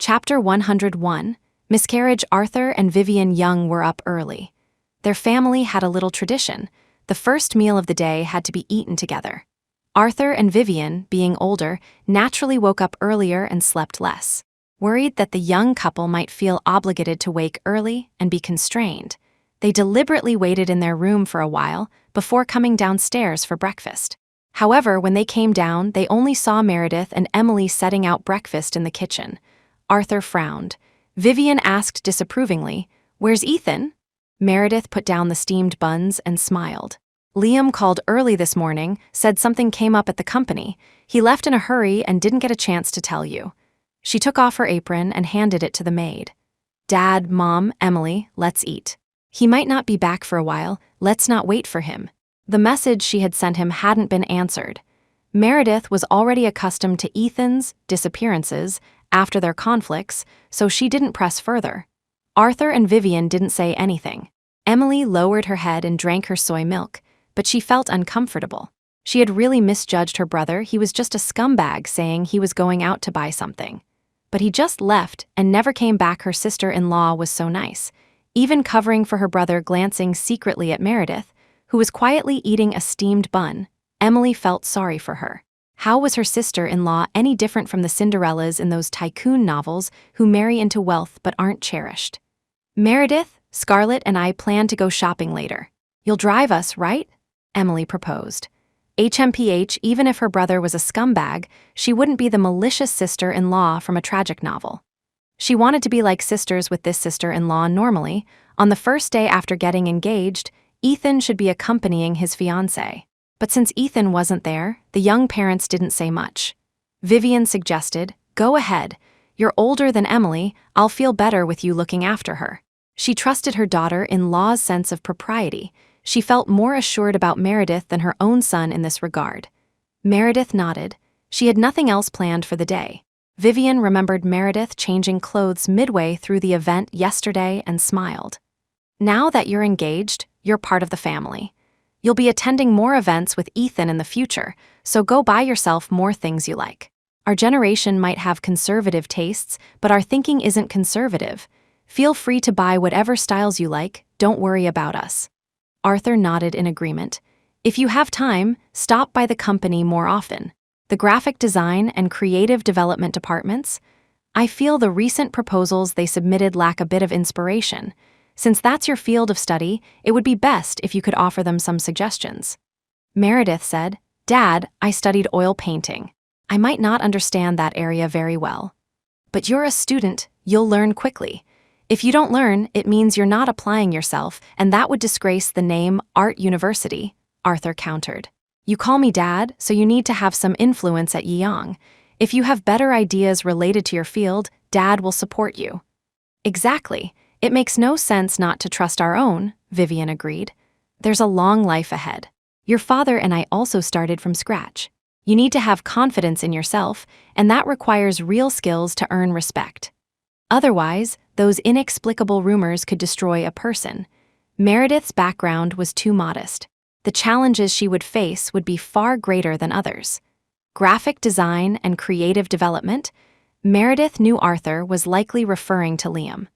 Chapter 101, Miscarriage. Arthur and Vivian Young were up early. Their family had a little tradition. The first meal of the day had to be eaten together. Arthur and Vivian, being older, naturally woke up earlier and slept less. Worried that the young couple might feel obligated to wake early and be constrained, they deliberately waited in their room for a while before coming downstairs for breakfast. However, when they came down, they only saw Meredith and Emily setting out breakfast in the kitchen. Arthur frowned. Vivian asked disapprovingly, "Where's Ethan?" Meredith put down the steamed buns and smiled. "Liam called early this morning, said something came up at the company. He left in a hurry and didn't get a chance to tell you." She took off her apron and handed it to the maid. "Dad, Mom, Emily, let's eat. He might not be back for a while, let's not wait for him." The message she had sent him hadn't been answered. Meredith was already accustomed to Ethan's disappearances after their conflicts, so she didn't press further. Arthur and Vivian didn't say anything. Emily lowered her head and drank her soy milk, but she felt uncomfortable. She had really misjudged her brother. He was just a scumbag saying he was going out to buy something. But he just left and never came back. Her sister-in-law was so nice, even covering for her brother, glancing secretly at Meredith, who was quietly eating a steamed bun. Emily felt sorry for her. How was her sister-in-law any different from the Cinderellas in those tycoon novels who marry into wealth but aren't cherished? "Meredith, Scarlett and I plan to go shopping later. You'll drive us, right?" Emily proposed. HMPH, even if her brother was a scumbag, she wouldn't be the malicious sister-in-law from a tragic novel. She wanted to be like sisters with this sister-in-law normally. On the first day after getting engaged, Ethan should be accompanying his fiancée. But since Ethan wasn't there, the young parents didn't say much. Vivian suggested, "Go ahead. You're older than Emily. I'll feel better with you looking after her." She trusted her daughter-in-law's sense of propriety. She felt more assured about Meredith than her own son in this regard. Meredith nodded. She had nothing else planned for the day. Vivian remembered Meredith changing clothes midway through the event yesterday and smiled. "Now that you're engaged, you're part of the family. You'll be attending more events with Ethan in the future, so go buy yourself more things you like. Our generation might have conservative tastes, but our thinking isn't conservative. Feel free to buy whatever styles you like, don't worry about us." Arthur nodded in agreement. "If you have time, stop by the company more often. The graphic design and creative development departments. I feel the recent proposals they submitted lack a bit of inspiration. Since that's your field of study, it would be best if you could offer them some suggestions." Meredith said, "Dad, I studied oil painting. I might not understand that area very well. But you're a student, you'll learn quickly. If you don't learn, it means you're not applying yourself, and that would disgrace the name Art University," Arthur countered. "You call me Dad, so you need to have some influence at Yeong. If you have better ideas related to your field, Dad will support you." "Exactly. It makes no sense not to trust our own," Vivian agreed. "There's a long life ahead. Your father and I also started from scratch. You need to have confidence in yourself, and that requires real skills to earn respect. Otherwise, those inexplicable rumors could destroy a person." Meredith's background was too modest. The challenges she would face would be far greater than others. Graphic design and creative development? Meredith knew Arthur was likely referring to Liam.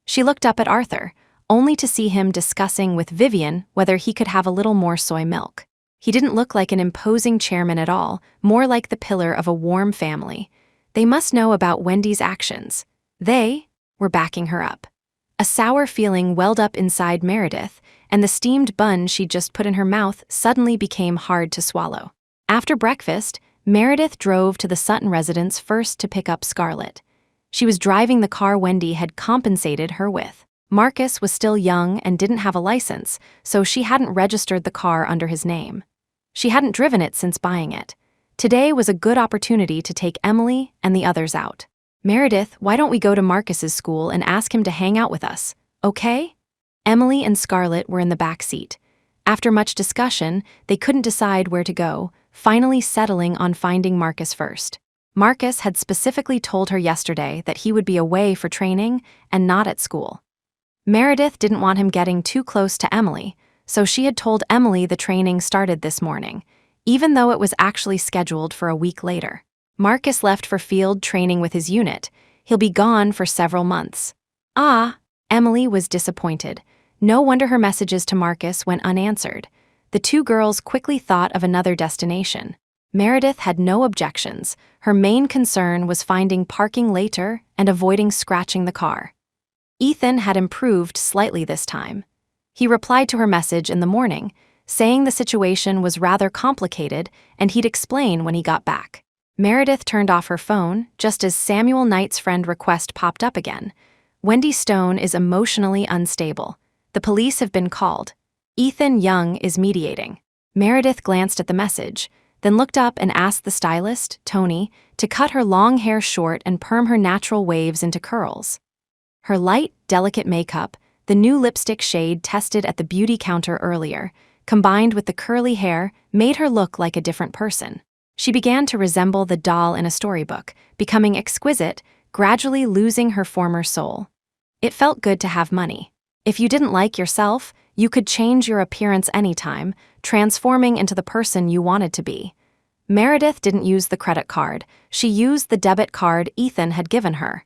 She looked up at Arthur, only to see him discussing with Vivian whether he could have a little more soy milk. He didn't look like an imposing chairman at all, more like the pillar of a warm family. They must know about Wendy's actions. They were backing her up. A sour feeling welled up inside Meredith, and the steamed bun she'd just put in her mouth suddenly became hard to swallow. After breakfast, Meredith drove to the Sutton residence first to pick up Scarlett. She was driving the car Wendy had compensated her with. Marcus was still young and didn't have a license, so she hadn't registered the car under his name. She hadn't driven it since buying it. Today was a good opportunity to take Emily and the others out. "Meredith, why don't we go to Marcus's school and ask him to hang out with us, okay?" Emily and Scarlett were in the back seat. After much discussion, they couldn't decide where to go, finally settling on finding Marcus first. Marcus had specifically told her yesterday that he would be away for training and not at school. Meredith didn't want him getting too close to Emily, so she had told Emily the training started this morning, even though it was actually scheduled for a week later. Marcus left for field training with his unit. He'll be gone for several months. Ah, Emily was disappointed. No wonder her messages to Marcus went unanswered. The two girls quickly thought of another destination. Meredith had no objections. Her main concern was finding parking later and avoiding scratching the car. Ethan had improved slightly this time. He replied to her message in the morning, saying the situation was rather complicated and he'd explain when he got back. Meredith turned off her phone just as Samuel Knight's friend request popped up again. Wendy Stone is emotionally unstable. The police have been called. Ethan Young is mediating. Meredith glanced at the message, then looked up and asked the stylist, Tony, to cut her long hair short and perm her natural waves into curls. Her light, delicate makeup, the new lipstick shade tested at the beauty counter earlier, combined with the curly hair, made her look like a different person. She began to resemble the doll in a storybook, becoming exquisite, gradually losing her former soul. It felt good to have money. If you didn't like yourself, you could change your appearance anytime, transforming into the person you wanted to be. Meredith didn't use the credit card. She used the debit card Ethan had given her.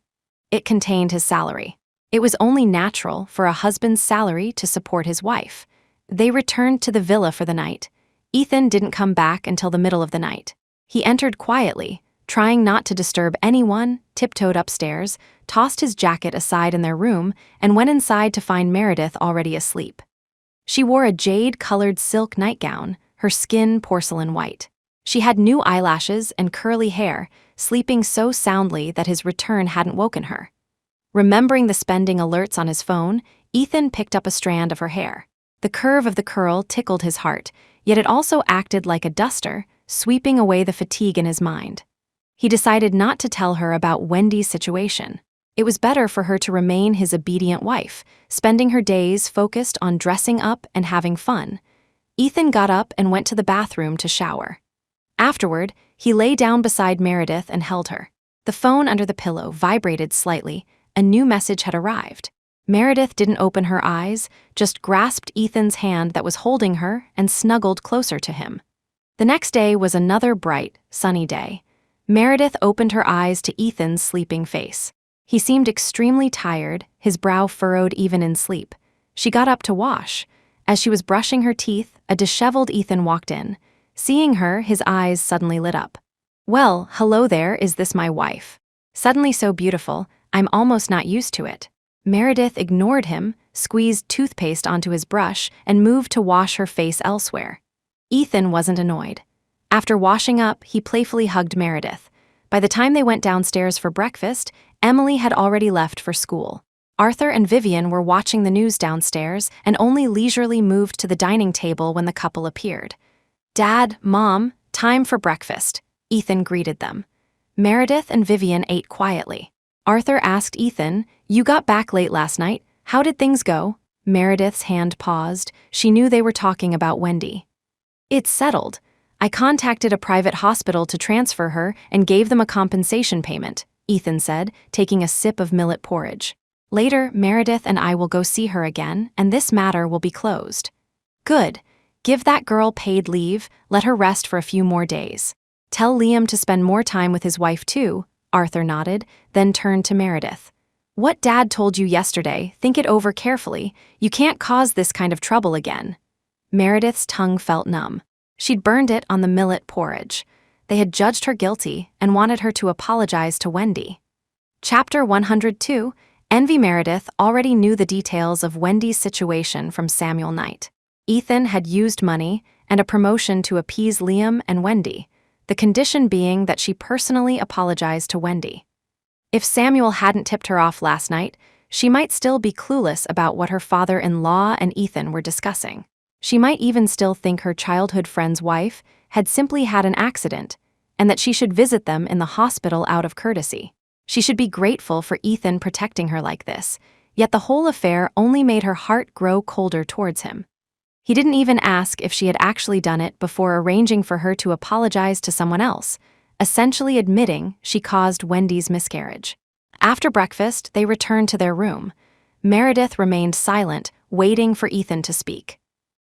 It contained his salary. It was only natural for a husband's salary to support his wife. They returned to the villa for the night. Ethan didn't come back until the middle of the night. He entered quietly, trying not to disturb anyone, tiptoed upstairs, tossed his jacket aside in their room, and went inside to find Meredith already asleep. She wore a jade-colored silk nightgown, her skin porcelain white. She had new eyelashes and curly hair, sleeping so soundly that his return hadn't woken her. Remembering the spending alerts on his phone, Ethan picked up a strand of her hair. The curve of the curl tickled his heart, yet it also acted like a duster, sweeping away the fatigue in his mind. He decided not to tell her about Wendy's situation. It was better for her to remain his obedient wife, spending her days focused on dressing up and having fun. Ethan got up and went to the bathroom to shower. Afterward, he lay down beside Meredith and held her. The phone under the pillow vibrated slightly. A new message had arrived. Meredith didn't open her eyes, just grasped Ethan's hand that was holding her and snuggled closer to him. The next day was another bright, sunny day. Meredith opened her eyes to Ethan's sleeping face. He seemed extremely tired, his brow furrowed even in sleep. She got up to wash. As she was brushing her teeth, a disheveled Ethan walked in. Seeing her, his eyes suddenly lit up. "Well, hello there, is this my wife? Suddenly so beautiful, I'm almost not used to it." Meredith ignored him, squeezed toothpaste onto his brush, and moved to wash her face elsewhere. Ethan wasn't annoyed. After washing up, he playfully hugged Meredith. By the time they went downstairs for breakfast, Emily had already left for school. Arthur and Vivian were watching the news downstairs and only leisurely moved to the dining table when the couple appeared. "Dad, Mom, time for breakfast," Ethan greeted them. Meredith and Vivian ate quietly. Arthur asked Ethan, "You got back late last night. How did things go?" Meredith's hand paused. She knew they were talking about Wendy. "It's settled. I contacted a private hospital to transfer her and gave them a compensation payment," Ethan said, taking a sip of millet porridge. "Later, Meredith and I will go see her again, and this matter will be closed." "Good. Give that girl paid leave, let her rest for a few more days. Tell Liam to spend more time with his wife too," Arthur nodded, then turned to Meredith. "What Dad told you yesterday, think it over carefully. You can't cause this kind of trouble again." Meredith's tongue felt numb. She'd burned it on the millet porridge. They had judged her guilty and wanted her to apologize to Wendy. Chapter 102, Envy. Meredith already knew the details of Wendy's situation from Samuel Knight. Ethan had used money and a promotion to appease Liam and Wendy, the condition being that she personally apologized to Wendy. If Samuel hadn't tipped her off last night, she might still be clueless about what her father-in-law and Ethan were discussing. She might even still think her childhood friend's wife had simply had an accident, and that she should visit them in the hospital out of courtesy. She should be grateful for Ethan protecting her like this, yet the whole affair only made her heart grow colder towards him. He didn't even ask if she had actually done it before arranging for her to apologize to someone else, essentially admitting she caused Wendy's miscarriage. After breakfast, they returned to their room. Meredith remained silent, waiting for Ethan to speak.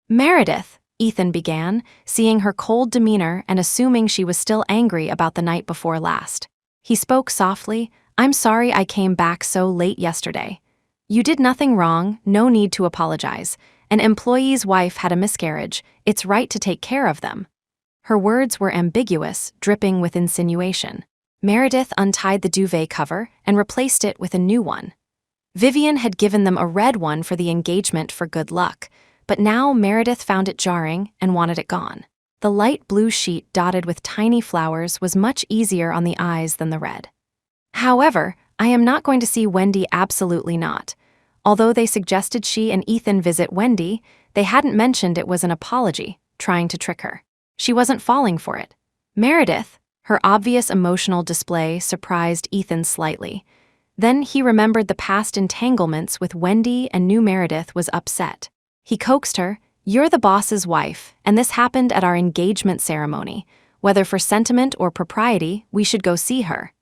"Meredith," Ethan began, seeing her cold demeanor and assuming she was still angry about the night before last. He spoke softly, "I'm sorry I came back so late yesterday. You did nothing wrong, no need to apologize. An employee's wife had a miscarriage, it's right to take care of them." Her words were ambiguous, dripping with insinuation. Meredith untied the duvet cover and replaced it with a new one. Vivian had given them a red one for the engagement for good luck, but now Meredith found it jarring and wanted it gone. The light blue sheet dotted with tiny flowers was much easier on the eyes than the red. "However, I am not going to see Wendy, absolutely not." Although they suggested she and Ethan visit Wendy, they hadn't mentioned it was an apology, trying to trick her. She wasn't falling for it. Meredith, her obvious emotional display surprised Ethan slightly. Then he remembered the past entanglements with Wendy and knew Meredith was upset. He coaxed her, "You're the boss's wife, and this happened at our engagement ceremony. Whether for sentiment or propriety, we should go see her."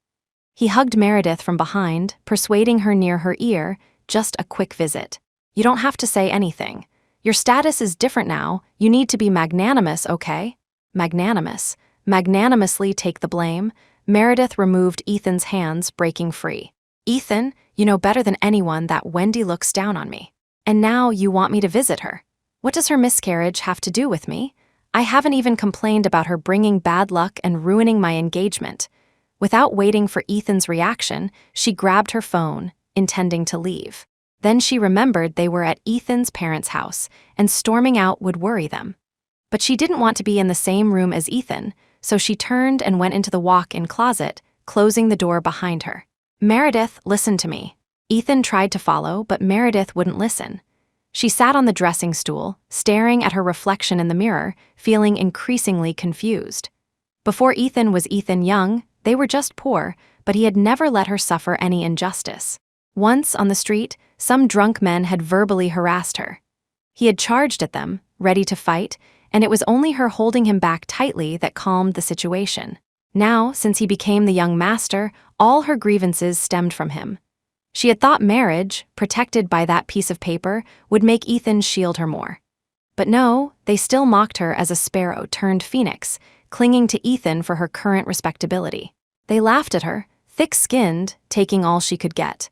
He hugged Meredith from behind, persuading her near her ear, "Just a quick visit. You don't have to say anything. Your status is different now, you need to be magnanimous, okay?" Magnanimous. Magnanimously take the blame. Meredith removed Ethan's hands, breaking free. "Ethan, you know better than anyone that Wendy looks down on me. And now you want me to visit her. What does her miscarriage have to do with me? I haven't even complained about her bringing bad luck and ruining my engagement." Without waiting for Ethan's reaction, she grabbed her phone, intending to leave. Then she remembered they were at Ethan's parents' house, and storming out would worry them. But she didn't want to be in the same room as Ethan, so she turned and went into the walk-in closet, closing the door behind her. "Meredith, listen to me." Ethan tried to follow, but Meredith wouldn't listen. She sat on the dressing stool, staring at her reflection in the mirror, feeling increasingly confused. Before Ethan was Ethan Young, they were just poor, but he had never let her suffer any injustice. Once, on the street, some drunk men had verbally harassed her. He had charged at them, ready to fight, and it was only her holding him back tightly that calmed the situation. Now, since he became the young master, all her grievances stemmed from him. She had thought marriage, protected by that piece of paper, would make Ethan shield her more. But no, they still mocked her as a sparrow turned phoenix, clinging to Ethan for her current respectability. They laughed at her, thick-skinned, taking all she could get.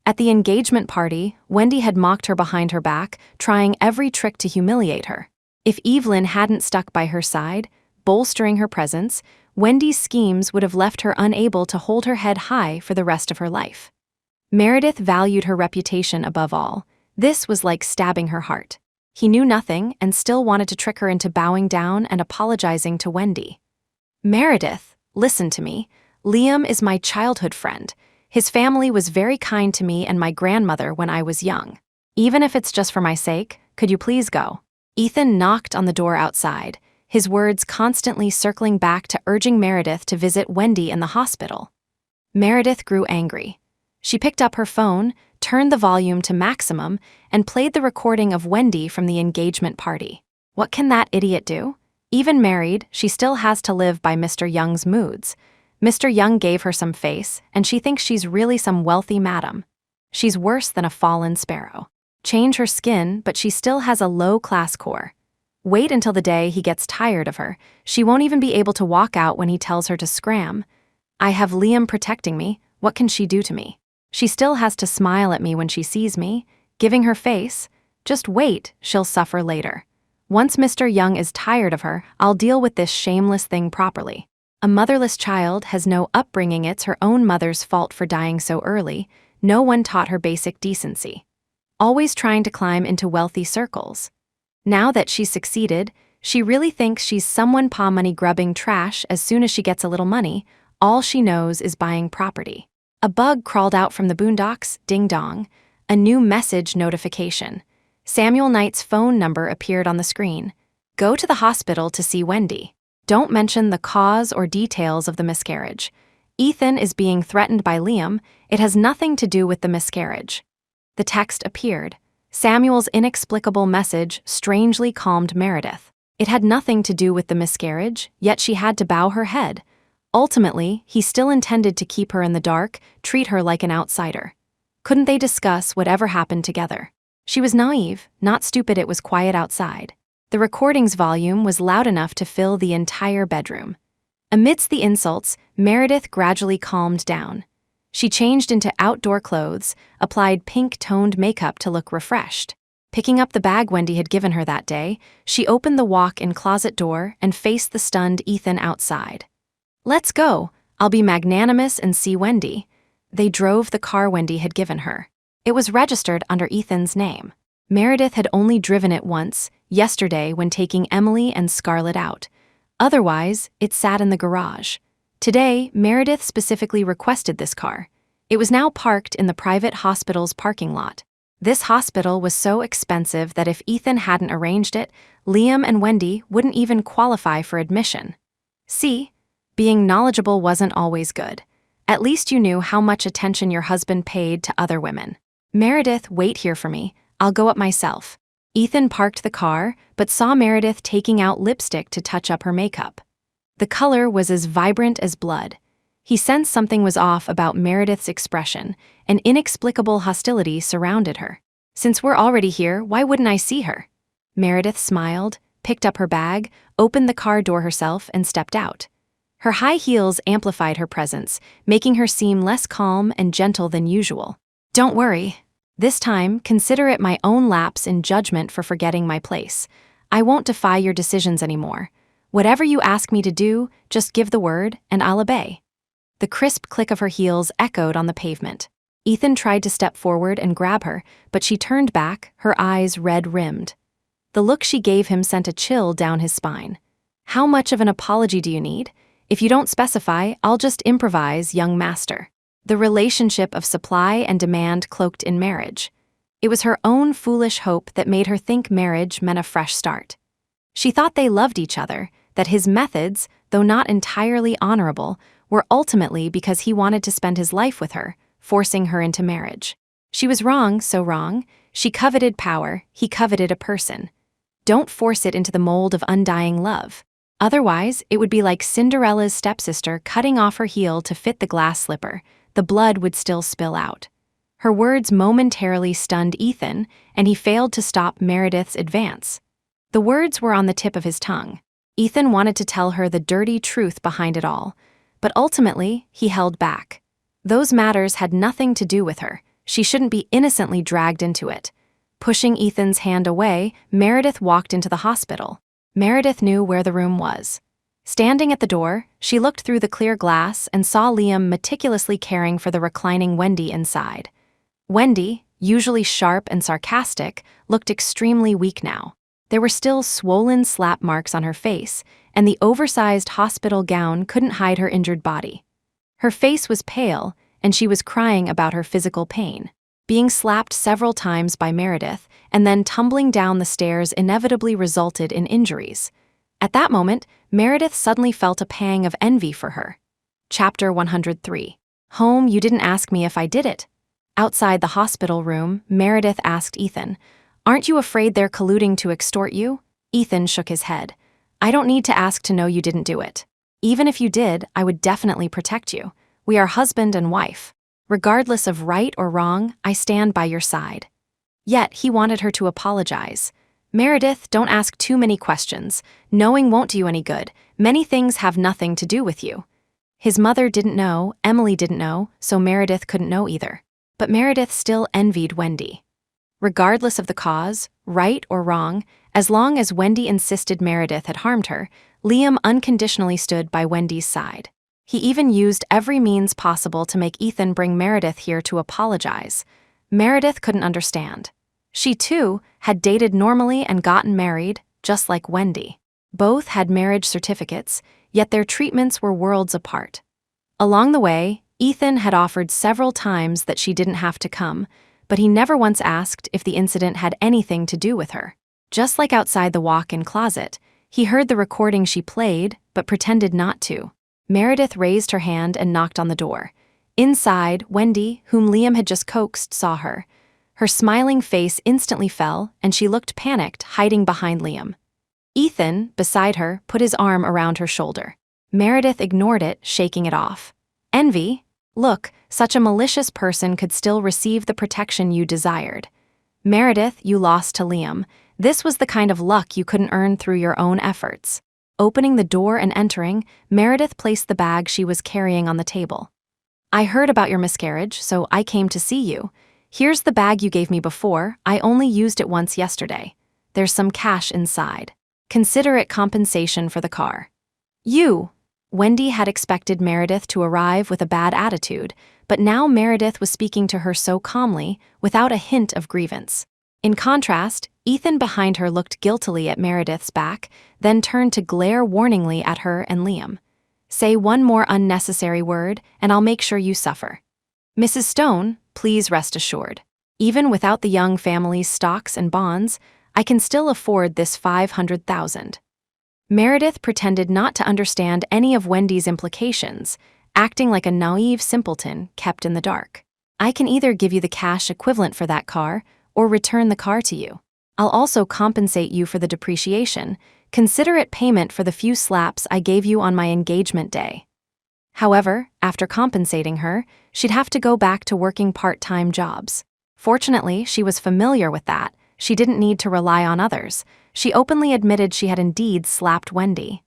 At the engagement party, Wendy had mocked her behind her back, trying every trick to humiliate her. If Evelyn hadn't stuck by her side, bolstering her presence, Wendy's schemes would have left her unable to hold her head high for the rest of her life. Meredith valued her reputation above all. This was like stabbing her heart. He knew nothing and still wanted to trick her into bowing down and apologizing to Wendy. "Meredith, listen to me. Liam is my childhood friend. His family was very kind to me and my grandmother when I was young. Even if it's just for my sake, could you please go?" Ethan knocked on the door outside, his words constantly circling back to urging Meredith to visit Wendy in the hospital. Meredith grew angry. She picked up her phone, turned the volume to maximum, and played the recording of Wendy from the engagement party. What can that idiot do? Even married, she still has to live by Mr. Young's moods. Mr. Young gave her some face, and she thinks she's really some wealthy madam. She's worse than a fallen sparrow. Change her skin, but she still has a low-class core. Wait until the day he gets tired of her. She won't even be able to walk out when he tells her to scram. I have Liam protecting me. What can she do to me? She still has to smile at me when she sees me, giving her face. Just wait, she'll suffer later. Once Mr. Young is tired of her, I'll deal with this shameless thing properly. A motherless child has no upbringing. It's her own mother's fault for dying so early. No one taught her basic decency. Always trying to climb into wealthy circles. Now that she's succeeded, she really thinks she's someone money grubbing trash as soon as she gets a little money. All she knows is buying property. A bug crawled out from the boondocks, ding-dong. A new message notification. Samuel Knight's phone number appeared on the screen. Go to the hospital to see Wendy. Don't mention the cause or details of the miscarriage. Ethan is being threatened by Liam. It has nothing to do with the miscarriage. The text appeared. Samuel's inexplicable message strangely calmed Meredith. It had nothing to do with the miscarriage, yet she had to bow her head. Ultimately, he still intended to keep her in the dark, treat her like an outsider. Couldn't they discuss whatever happened together? She was naive, not stupid. It was quiet outside. The recording's volume was loud enough to fill the entire bedroom. Amidst the insults, Meredith gradually calmed down. She changed into outdoor clothes, applied pink-toned makeup to look refreshed. Picking up the bag Wendy had given her that day, she opened the walk-in closet door and faced the stunned Ethan outside. "Let's go. I'll be magnanimous and see Wendy." They drove the car Wendy had given her. It was registered under Ethan's name. Meredith had only driven it once, yesterday when taking Emily and Scarlett out. Otherwise, it sat in the garage. Today, Meredith specifically requested this car. It was now parked in the private hospital's parking lot. This hospital was so expensive that if Ethan hadn't arranged it, Liam and Wendy wouldn't even qualify for admission. See, being knowledgeable wasn't always good. At least you knew how much attention your husband paid to other women. "Meredith, wait here for me. I'll go up myself." Ethan parked the car, but saw Meredith taking out lipstick to touch up her makeup. The color was as vibrant as blood. He sensed something was off about Meredith's expression, and inexplicable hostility surrounded her. "Since we're already here, why wouldn't I see her?" Meredith smiled, picked up her bag, opened the car door herself, and stepped out. Her high heels amplified her presence, making her seem less calm and gentle than usual. "Don't worry. This time, consider it my own lapse in judgment for forgetting my place. I won't defy your decisions anymore. Whatever you ask me to do, just give the word, and I'll obey." The crisp click of her heels echoed on the pavement. Ethan tried to step forward and grab her, but she turned back, her eyes red-rimmed. The look she gave him sent a chill down his spine. "How much of an apology do you need? If you don't specify, I'll just improvise, young master." The relationship of supply and demand cloaked in marriage. It was her own foolish hope that made her think marriage meant a fresh start. She thought they loved each other, that his methods, though not entirely honorable, were ultimately because he wanted to spend his life with her, forcing her into marriage. She was wrong, so wrong. She coveted power, he coveted a person. Don't force it into the mold of undying love. Otherwise, it would be like Cinderella's stepsister cutting off her heel to fit the glass slipper. The blood would still spill out. Her words momentarily stunned Ethan, and he failed to stop Meredith's advance. The words were on the tip of his tongue. Ethan wanted to tell her the dirty truth behind it all, but ultimately, he held back. Those matters had nothing to do with her. She shouldn't be innocently dragged into it. Pushing Ethan's hand away, Meredith walked into the hospital. Meredith knew where the room was. Standing at the door, she looked through the clear glass and saw Liam meticulously caring for the reclining Wendy inside. Wendy, usually sharp and sarcastic, looked extremely weak now. There were still swollen slap marks on her face, and the oversized hospital gown couldn't hide her injured body. Her face was pale, and she was crying about her physical pain. Being slapped several times by Meredith and then tumbling down the stairs inevitably resulted in injuries. At that moment, Meredith suddenly felt a pang of envy for her. Chapter 103. "Home, you didn't ask me if I did it." Outside the hospital room, Meredith asked Ethan, "Aren't you afraid they're colluding to extort you?" Ethan shook his head. "I don't need to ask to know you didn't do it. Even if you did, I would definitely protect you. We are husband and wife. Regardless of right or wrong, I stand by your side." Yet he wanted her to apologize. "Meredith, don't ask too many questions. Knowing won't do you any good. Many things have nothing to do with you." His mother didn't know, Emily didn't know, so Meredith couldn't know either. But Meredith still envied Wendy. Regardless of the cause, right or wrong, as long as Wendy insisted Meredith had harmed her, Liam unconditionally stood by Wendy's side. He even used every means possible to make Ethan bring Meredith here to apologize. Meredith couldn't understand. She, too, had dated normally and gotten married, just like Wendy. Both had marriage certificates, yet their treatments were worlds apart. Along the way, Ethan had offered several times that she didn't have to come, but he never once asked if the incident had anything to do with her. Just like outside the walk-in closet, he heard the recording she played, but pretended not to. Meredith raised her hand and knocked on the door. Inside, Wendy, whom Liam had just coaxed, saw her. Her smiling face instantly fell, and she looked panicked, hiding behind Liam. Ethan, beside her, put his arm around her shoulder. Meredith ignored it, shaking it off. "Envy? Look, such a malicious person could still receive the protection you desired. Meredith, you lost to Liam. This was the kind of luck you couldn't earn through your own efforts." Opening the door and entering, Meredith placed the bag she was carrying on the table. I heard about your miscarriage, so I came to see you. Here's the bag you gave me before. I only used it once yesterday. There's some cash inside. Consider it compensation for the car. You! Wendy had expected Meredith to arrive with a bad attitude, but now Meredith was speaking to her so calmly, without a hint of grievance. In contrast, Ethan behind her looked guiltily at Meredith's back, then turned to glare warningly at her and Liam. Say one more unnecessary word, and I'll make sure you suffer. Mrs. Stone, please rest assured. Even without the young family's stocks and bonds, I can still afford this $500,000. Meredith pretended not to understand any of Wendy's implications, acting like a naive simpleton kept in the dark. I can either give you the cash equivalent for that car, or return the car to you. I'll also compensate you for the depreciation. Consider it payment for the few slaps I gave you on my engagement day. However, after compensating her, she'd have to go back to working part-time jobs. Fortunately, she was familiar with that. She didn't need to rely on others. She openly admitted she had indeed slapped Wendy.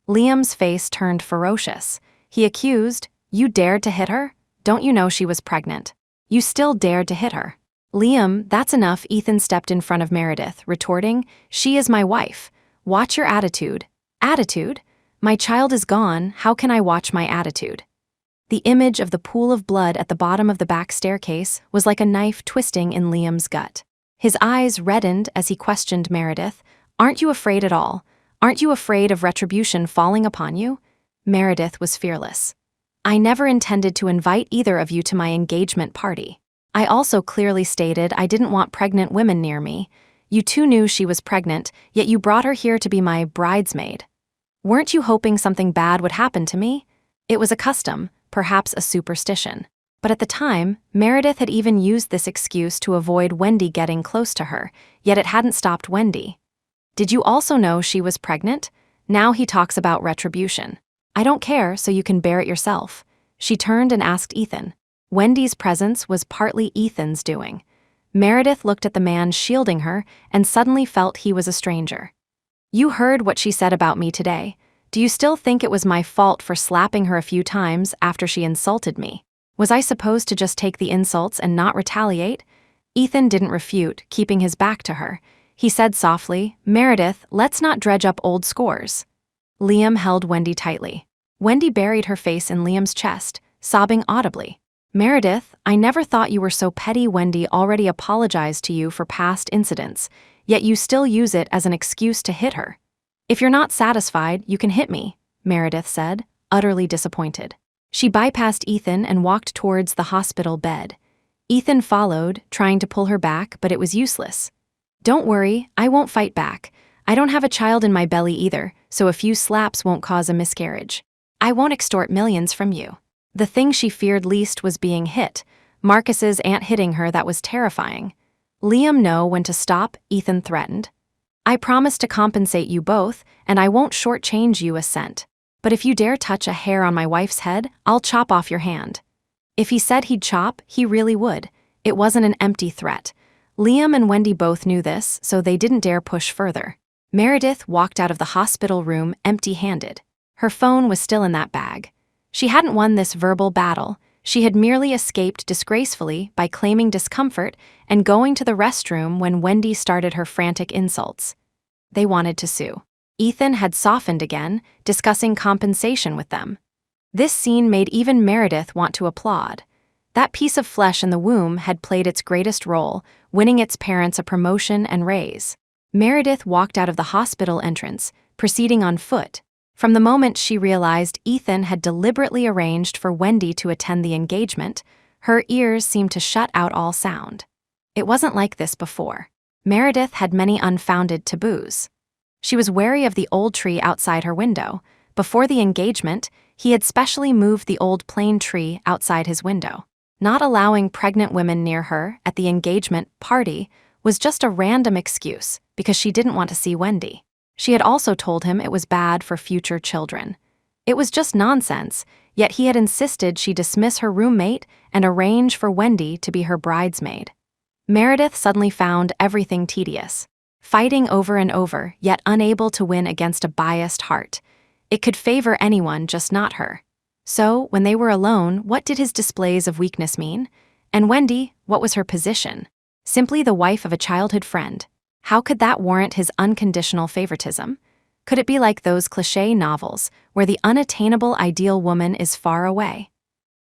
Liam's face turned ferocious. He accused, "You dared to hit her? Don't you know she was pregnant? You still dared to hit her." "Liam, that's enough," Ethan stepped in front of Meredith, retorting, "She is my wife. Watch your attitude." "Attitude? My child is gone, how can I watch my attitude?" The image of the pool of blood at the bottom of the back staircase was like a knife twisting in Liam's gut. His eyes reddened as he questioned Meredith. "Aren't you afraid at all? Aren't you afraid of retribution falling upon you?" Meredith was fearless. "I never intended to invite either of you to my engagement party. I also clearly stated I didn't want pregnant women near me. You two knew she was pregnant, yet you brought her here to be my bridesmaid. Weren't you hoping something bad would happen to me? It was a custom, perhaps a superstition. But at the time, Meredith had even used this excuse to avoid Wendy getting close to her, yet it hadn't stopped Wendy. Did you also know she was pregnant? Now he talks about retribution. I don't care, so you can bear it yourself." She turned and asked Ethan. Wendy's presence was partly Ethan's doing. Meredith looked at the man shielding her and suddenly felt he was a stranger. "You heard what she said about me today. Do you still think it was my fault for slapping her a few times after she insulted me? Was I supposed to just take the insults and not retaliate?" Ethan didn't refute, keeping his back to her. He said softly, "Meredith, let's not dredge up old scores." Liam held Wendy tightly. Wendy buried her face in Liam's chest, sobbing audibly. "Meredith, I never thought you were so petty." Wendy already apologized to you for past incidents, yet you still use it as an excuse to hit her. "If you're not satisfied, you can hit me," Meredith said, utterly disappointed. She bypassed Ethan and walked towards the hospital bed. Ethan followed, trying to pull her back, but it was useless. "Don't worry, I won't fight back. I don't have a child in my belly either, so a few slaps won't cause a miscarriage. I won't extort millions from you." The thing she feared least was being hit. Marcus's aunt hitting her, that was terrifying. "Liam, know when to stop," Ethan threatened. "I promise to compensate you both, and I won't shortchange you a cent. But if you dare touch a hair on my wife's head, I'll chop off your hand." If he said he'd chop, he really would. It wasn't an empty threat. Liam and Wendy both knew this, so they didn't dare push further. Meredith walked out of the hospital room empty-handed. Her phone was still in that bag. She hadn't won this verbal battle. She had merely escaped disgracefully by claiming discomfort and going to the restroom when Wendy started her frantic insults. They wanted to sue. Ethan had softened again, discussing compensation with them. This scene made even Meredith want to applaud. That piece of flesh in the womb had played its greatest role, winning its parents a promotion and raise. Meredith walked out of the hospital entrance, proceeding on foot. From the moment she realized Ethan had deliberately arranged for Wendy to attend the engagement, her ears seemed to shut out all sound. It wasn't like this before. Meredith had many unfounded taboos. She was wary of the old tree outside her window. Before the engagement, he had specially moved the old plane tree outside his window. Not allowing pregnant women near her at the engagement party was just a random excuse because she didn't want to see Wendy. She had also told him it was bad for future children. It was just nonsense, yet he had insisted she dismiss her roommate and arrange for Wendy to be her bridesmaid. Meredith suddenly found everything tedious. Fighting over and over, yet unable to win against a biased heart. It could favor anyone, just not her. So, when they were alone, what did his displays of weakness mean? And Wendy, what was her position? Simply the wife of a childhood friend. How could that warrant his unconditional favoritism? Could it be like those cliché novels, where the unattainable ideal woman is far away?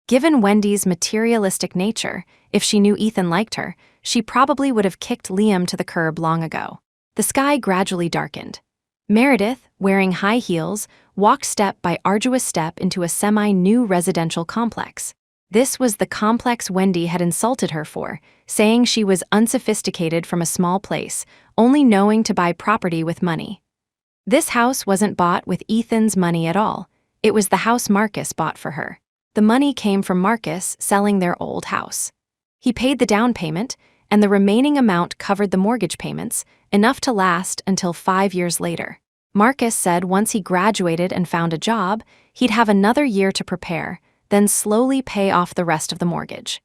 Given Wendy's materialistic nature, if she knew Ethan liked her, she probably would have kicked Liam to the curb long ago. The sky gradually darkened. Meredith, wearing high heels, walked step by arduous step into a semi-new residential complex. This was the complex Wendy had insulted her for, saying she was unsophisticated from a small place, only knowing to buy property with money. This house wasn't bought with Ethan's money at all. It was the house Marcus bought for her. The money came from Marcus selling their old house. He paid the down payment, and the remaining amount covered the mortgage payments, enough to last until 5 years later. Marcus said once he graduated and found a job, he'd have another year to prepare, then slowly pay off the rest of the mortgage.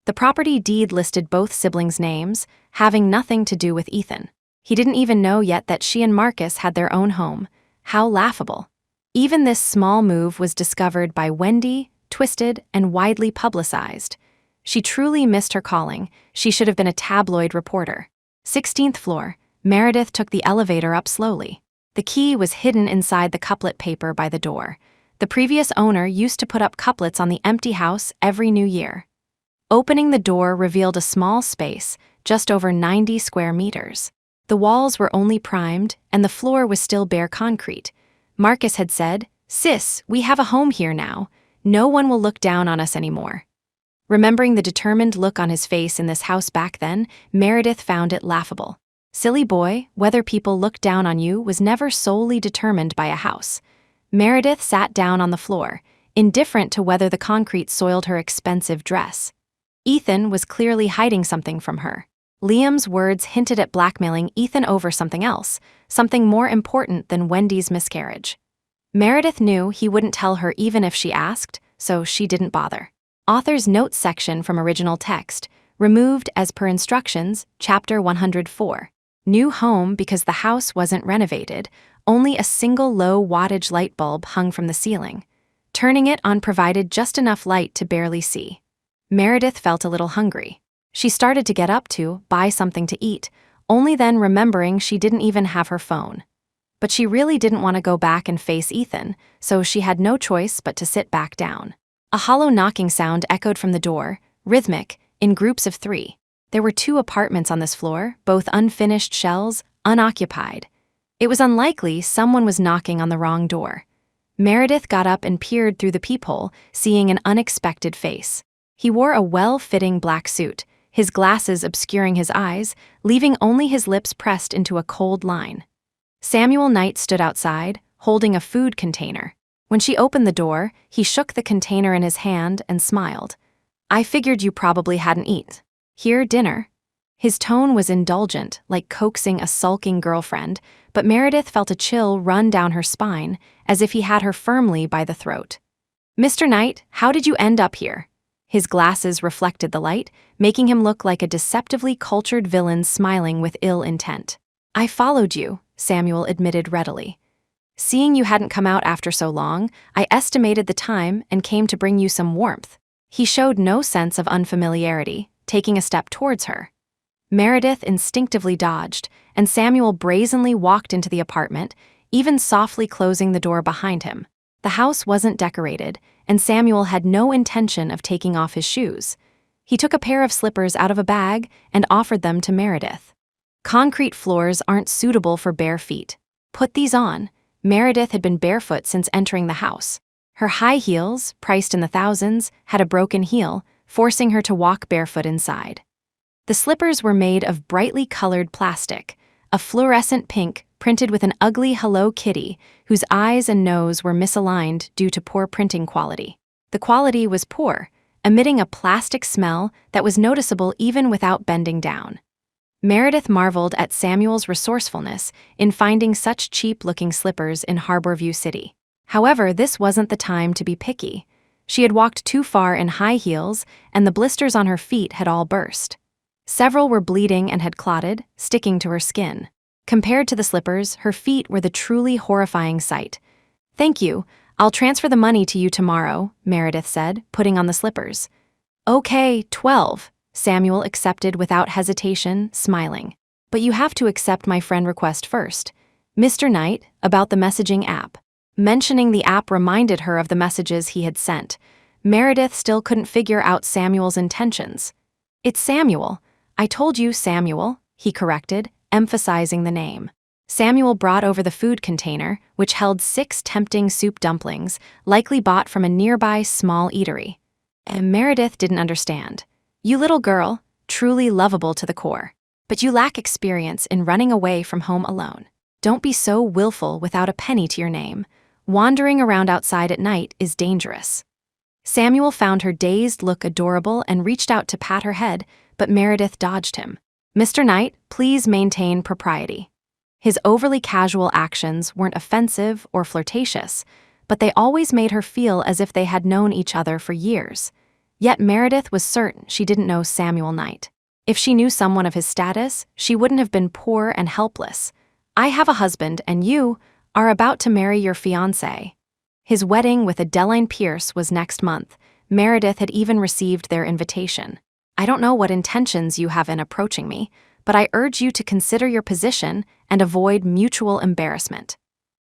The property deed listed both siblings' names, having nothing to do with Ethan. He didn't even know yet that she and Marcus had their own home. How laughable. Even this small move was discovered by Wendy, twisted, and widely publicized. She truly missed her calling. She should have been a tabloid reporter. 16th floor, Meredith took the elevator up slowly. The key was hidden inside the couplet paper by the door. The previous owner used to put up couplets on the empty house every New Year. Opening the door revealed a small space, just over 90 square meters. The walls were only primed, and the floor was still bare concrete. Marcus had said, "Sis, we have a home here now. No one will look down on us anymore." Remembering the determined look on his face in this house back then, Meredith found it laughable. Silly boy, whether people looked down on you was never solely determined by a house. Meredith sat down on the floor, indifferent to whether the concrete soiled her expensive dress. Ethan was clearly hiding something from her. Liam's words hinted at blackmailing Ethan over something else, something more important than Wendy's miscarriage. Meredith knew he wouldn't tell her even if she asked, so she didn't bother. Author's notes section from original text, removed as per instructions, chapter 104. New home because the house wasn't renovated, only a single low wattage light bulb hung from the ceiling. Turning it on provided just enough light to barely see. Meredith felt a little hungry. She started to get up to buy something to eat, only then remembering she didn't even have her phone. But she really didn't want to go back and face Ethan, so she had no choice but to sit back down. A hollow knocking sound echoed from the door, rhythmic, in groups of 3. There were 2 apartments on this floor, both unfinished shells, unoccupied. It was unlikely someone was knocking on the wrong door. Meredith got up and peered through the peephole, seeing an unexpected face. He wore a well-fitting black suit, his glasses obscuring his eyes, leaving only his lips pressed into a cold line. Samuel Knight stood outside, holding a food container. When she opened the door, he shook the container in his hand and smiled. "I figured you probably hadn't eaten. Here, dinner." His tone was indulgent, like coaxing a sulking girlfriend, but Meredith felt a chill run down her spine, as if he had her firmly by the throat. "Mr. Knight, how did you end up here?" His glasses reflected the light, making him look like a deceptively cultured villain smiling with ill intent. "I followed you," Samuel admitted readily. "Seeing you hadn't come out after so long, I estimated the time and came to bring you some warmth." He showed no sense of unfamiliarity, taking a step towards her. Meredith instinctively dodged, and Samuel brazenly walked into the apartment, even softly closing the door behind him. The house wasn't decorated, and Samuel had no intention of taking off his shoes. He took a pair of slippers out of a bag and offered them to Meredith. "Concrete floors aren't suitable for bare feet. Put these on." Meredith had been barefoot since entering the house. Her high heels, priced in the thousands, had a broken heel, forcing her to walk barefoot inside. The slippers were made of brightly colored plastic, a fluorescent pink printed with an ugly Hello Kitty whose eyes and nose were misaligned due to poor printing quality. The quality was poor, emitting a plastic smell that was noticeable even without bending down. Meredith marveled at Samuel's resourcefulness in finding such cheap-looking slippers in Harborview City. However, this wasn't the time to be picky. She had walked too far in high heels, and the blisters on her feet had all burst. Several were bleeding and had clotted, sticking to her skin. Compared to the slippers, her feet were the truly horrifying sight. "Thank you, I'll transfer the money to you tomorrow, Meredith said, putting on the slippers. Okay, 12, Samuel accepted without hesitation, smiling. But you have to accept my friend request first. Mr. Knight, about the messaging app. Mentioning the app reminded her of the messages he had sent. Meredith still couldn't figure out Samuel's intentions. It's Samuel. I told you, Samuel, he corrected, emphasizing the name. Samuel brought over the food container, which held 6 tempting soup dumplings, likely bought from a nearby small eatery. And Meredith didn't understand. You little girl, truly lovable to the core. But you lack experience in running away from home alone. Don't be so willful without a penny to your name. Wandering around outside at night is dangerous. Samuel found her dazed look adorable and reached out to pat her head, but Meredith dodged him. Mr. Knight, please maintain propriety. His overly casual actions weren't offensive or flirtatious, but they always made her feel as if they had known each other for years. Yet Meredith was certain she didn't know Samuel Knight. If she knew someone of his status, she wouldn't have been poor and helpless. I have a husband, and you are about to marry your fiancé. His wedding with Adeline Pierce was next month. Meredith had even received their invitation. I don't know what intentions you have in approaching me, but I urge you to consider your position and avoid mutual embarrassment.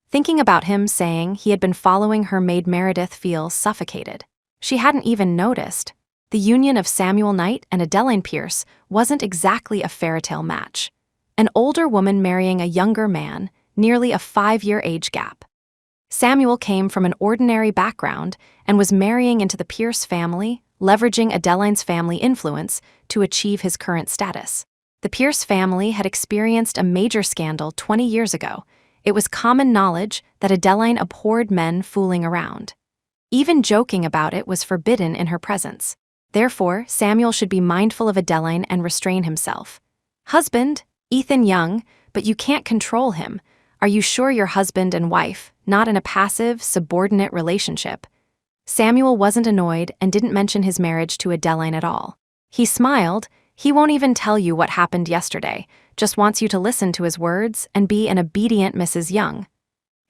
Thinking about him saying he had been following her made Meredith feel suffocated. She hadn't even noticed. The union of Samuel Knight and Adeline Pierce wasn't exactly a fairytale match. An older woman marrying a younger man, nearly a 5-year age gap. Samuel came from an ordinary background and was marrying into the Pierce family, leveraging Adeline's family influence to achieve his current status. The Pierce family had experienced a major scandal 20 years ago. It was common knowledge that Adeline abhorred men fooling around. Even joking about it was forbidden in her presence. Therefore, Samuel should be mindful of Adeline and restrain himself. Husband, Ethan Young, but you can't control him. Are you sure you're husband and wife, not in a passive, subordinate relationship? Samuel wasn't annoyed and didn't mention his marriage to Adeline at all. He smiled. He won't even tell you what happened yesterday, just wants you to listen to his words and be an obedient Mrs. Young.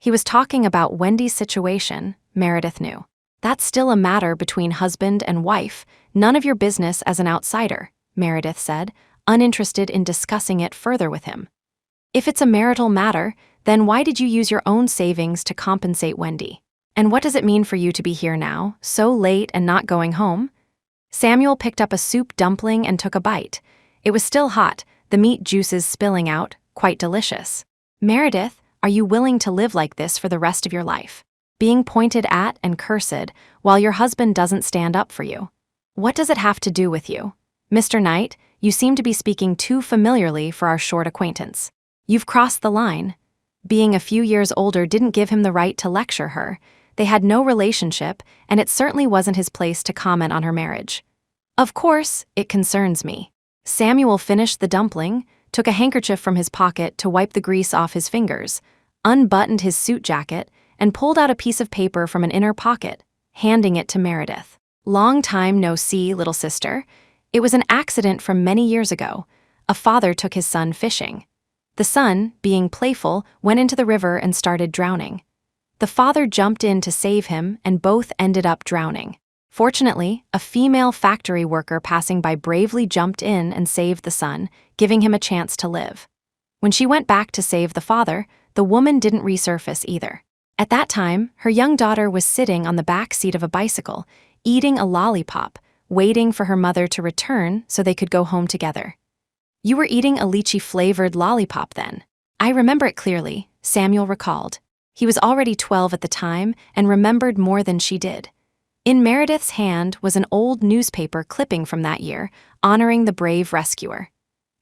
He was talking about Wendy's situation, Meredith knew. That's still a matter between husband and wife, none of your business as an outsider, Meredith said, uninterested in discussing it further with him. If it's a marital matter, then why did you use your own savings to compensate Wendy? And what does it mean for you to be here now, so late and not going home? Samuel picked up a soup dumpling and took a bite. It was still hot, the meat juices spilling out, quite delicious. Meredith, are you willing to live like this for the rest of your life? Being pointed at and cursed while your husband doesn't stand up for you? What does it have to do with you? Mr. Knight, you seem to be speaking too familiarly for our short acquaintance. You've crossed the line. Being a few years older didn't give him the right to lecture her. They had no relationship, and it certainly wasn't his place to comment on her marriage. Of course, it concerns me. Samuel finished the dumpling, took a handkerchief from his pocket to wipe the grease off his fingers, unbuttoned his suit jacket, and pulled out a piece of paper from an inner pocket, handing it to Meredith. Long time no see, little sister. It was an accident from many years ago. A father took his son fishing. The son, being playful, went into the river and started drowning. The father jumped in to save him, and both ended up drowning. Fortunately, a female factory worker passing by bravely jumped in and saved the son, giving him a chance to live. When she went back to save the father, the woman didn't resurface either. At that time, her young daughter was sitting on the back seat of a bicycle, eating a lollipop, waiting for her mother to return so they could go home together. You were eating a lychee-flavored lollipop then. I remember it clearly, Samuel recalled. He was already 12 at the time and remembered more than she did. In Meredith's hand was an old newspaper clipping from that year, honoring the brave rescuer.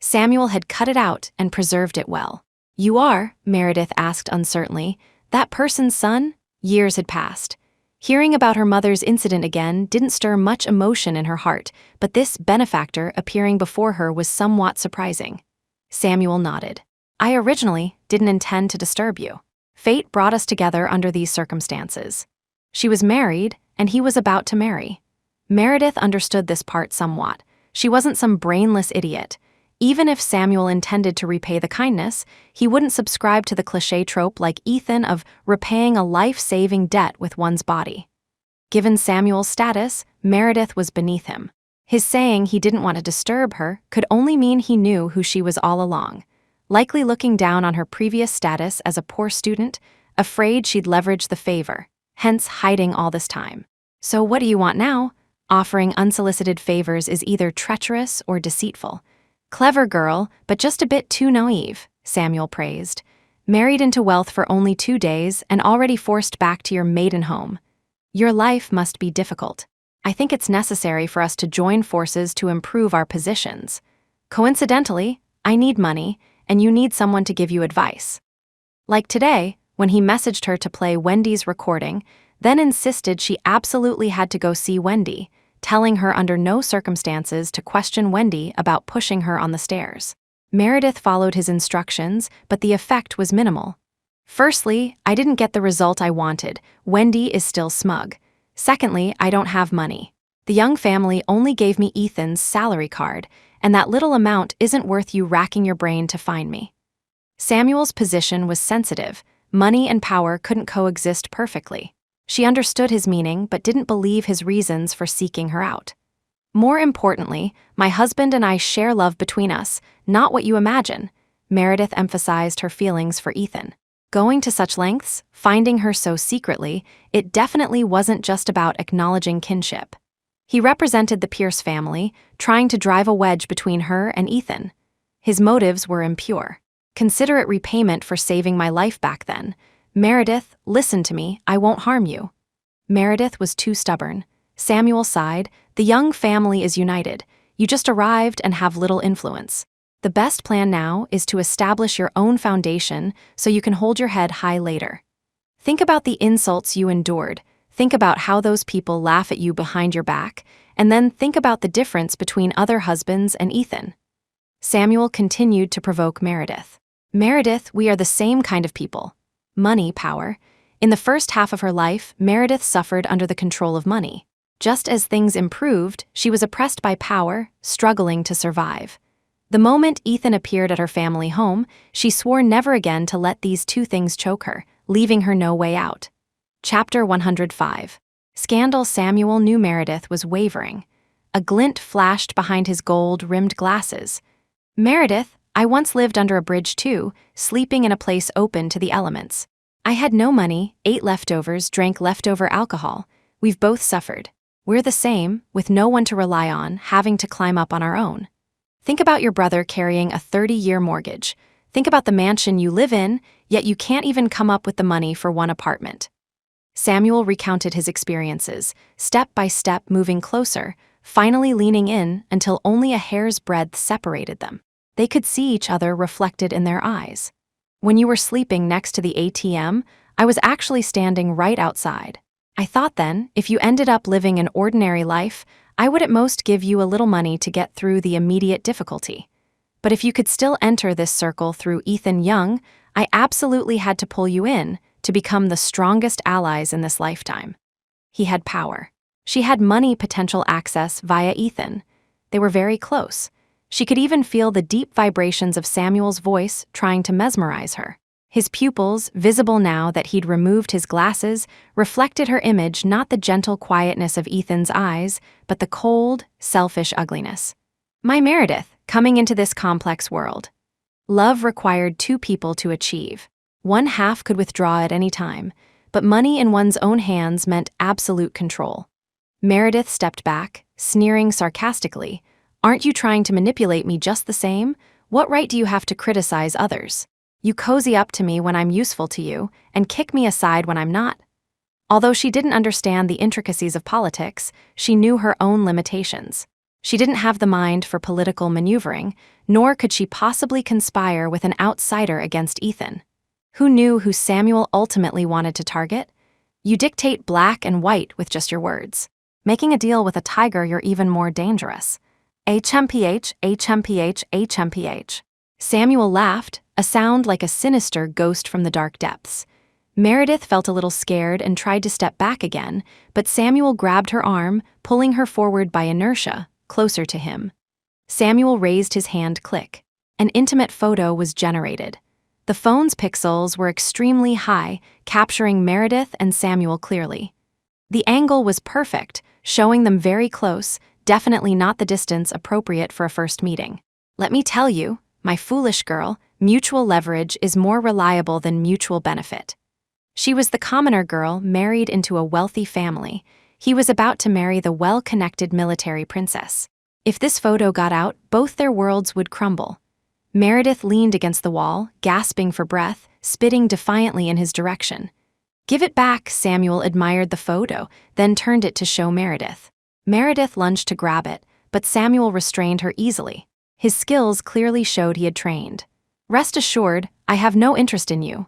Samuel had cut it out and preserved it well. You are, Meredith asked uncertainly, that person's son? Years had passed. Hearing about her mother's incident again didn't stir much emotion in her heart, but this benefactor appearing before her was somewhat surprising. Samuel nodded. I originally didn't intend to disturb you. Fate brought us together under these circumstances. She was married, and he was about to marry. Meredith understood this part somewhat. She wasn't some brainless idiot. Even if Samuel intended to repay the kindness, he wouldn't subscribe to the cliché trope like Ethan of repaying a life-saving debt with one's body. Given Samuel's status, Meredith was beneath him. His saying he didn't want to disturb her could only mean he knew who she was all along, likely looking down on her previous status as a poor student, afraid she'd leverage the favor, hence hiding all this time. So what do you want now? Offering unsolicited favors is either treacherous or deceitful. Clever girl, but just a bit too naive, Samuel praised. Married into wealth for only 2 days and already forced back to your maiden home. Your life must be difficult. I think it's necessary for us to join forces to improve our positions. Coincidentally, I need money, and you need someone to give you advice. Like today, when he messaged her to play Wendy's recording, then insisted she absolutely had to go see Wendy, telling her under no circumstances to question Wendy about pushing her on the stairs. Meredith followed his instructions, but the effect was minimal. Firstly, I didn't get the result I wanted. Wendy is still smug. Secondly, I don't have money. The young family only gave me Ethan's salary card, and that little amount isn't worth you racking your brain to find me. Samuel's position was sensitive. Money and power couldn't coexist perfectly. She understood his meaning but didn't believe his reasons for seeking her out. More importantly, my husband and I share love between us, not what you imagine. Meredith emphasized her feelings for Ethan. Going to such lengths, finding her so secretly, it definitely wasn't just about acknowledging kinship. He represented the Pierce family, trying to drive a wedge between her and Ethan. His motives were impure. Consider it repayment for saving my life back then. Meredith, listen to me, I won't harm you. Meredith was too stubborn. Samuel sighed, the young family is united. You just arrived and have little influence. The best plan now is to establish your own foundation so you can hold your head high later. Think about the insults you endured. Think about how those people laugh at you behind your back, and then think about the difference between other husbands and Ethan. Samuel continued to provoke Meredith. Meredith, we are the same kind of people. Money, power. In the first half of her life, Meredith suffered under the control of money. Just as things improved, she was oppressed by power, struggling to survive. The moment Ethan appeared at her family home, she swore never again to let these two things choke her, leaving her no way out. Chapter 105. Scandal. Samuel knew Meredith was wavering. A glint flashed behind his gold-rimmed glasses. Meredith, I once lived under a bridge too, sleeping in a place open to the elements. I had no money, ate leftovers, drank leftover alcohol. We've both suffered. We're the same, with no one to rely on, having to climb up on our own. Think about your brother carrying a 30-year mortgage. Think about the mansion you live in, yet you can't even come up with the money for one apartment. Samuel recounted his experiences, step by step moving closer, finally leaning in until only a hair's breadth separated them. They could see each other reflected in their eyes. When you were sleeping next to the ATM, I was actually standing right outside. I thought then, if you ended up living an ordinary life, I would at most give you a little money to get through the immediate difficulty. But if you could still enter this circle through Ethan Young, I absolutely had to pull you in to become the strongest allies in this lifetime. He had power. She had money potential access via Ethan. They were very close. She could even feel the deep vibrations of Samuel's voice trying to mesmerize her. His pupils, visible now that he'd removed his glasses, reflected her image, not the gentle quietness of Ethan's eyes, but the cold, selfish ugliness. My Meredith, coming into this complex world. Love required two people to achieve. One half could withdraw at any time, but money in one's own hands meant absolute control. Meredith stepped back, sneering sarcastically. Aren't you trying to manipulate me just the same? What right do you have to criticize others? You cozy up to me when I'm useful to you, and kick me aside when I'm not. Although she didn't understand the intricacies of politics, she knew her own limitations. She didn't have the mind for political maneuvering, nor could she possibly conspire with an outsider against Ethan. Who knew who Samuel ultimately wanted to target? You dictate black and white with just your words. Making a deal with a tiger, you're even more dangerous. HMPH, HMPH, HMPH. Samuel laughed, a sound like a sinister ghost from the dark depths. Meredith felt a little scared and tried to step back again, but Samuel grabbed her arm, pulling her forward by inertia, closer to him. Samuel raised his hand. Click. An intimate photo was generated. The phone's pixels were extremely high, capturing Meredith and Samuel clearly. The angle was perfect, showing them very close, definitely not the distance appropriate for a first meeting. Let me tell you, my foolish girl, mutual leverage is more reliable than mutual benefit. She was the commoner girl married into a wealthy family. He was about to marry the well-connected military princess. If this photo got out, both their worlds would crumble. Meredith leaned against the wall, gasping for breath, spitting defiantly in his direction. "Give it back," Samuel admired the photo, then turned it to show Meredith. Meredith lunged to grab it, but Samuel restrained her easily. His skills clearly showed he had trained. "Rest assured, I have no interest in you."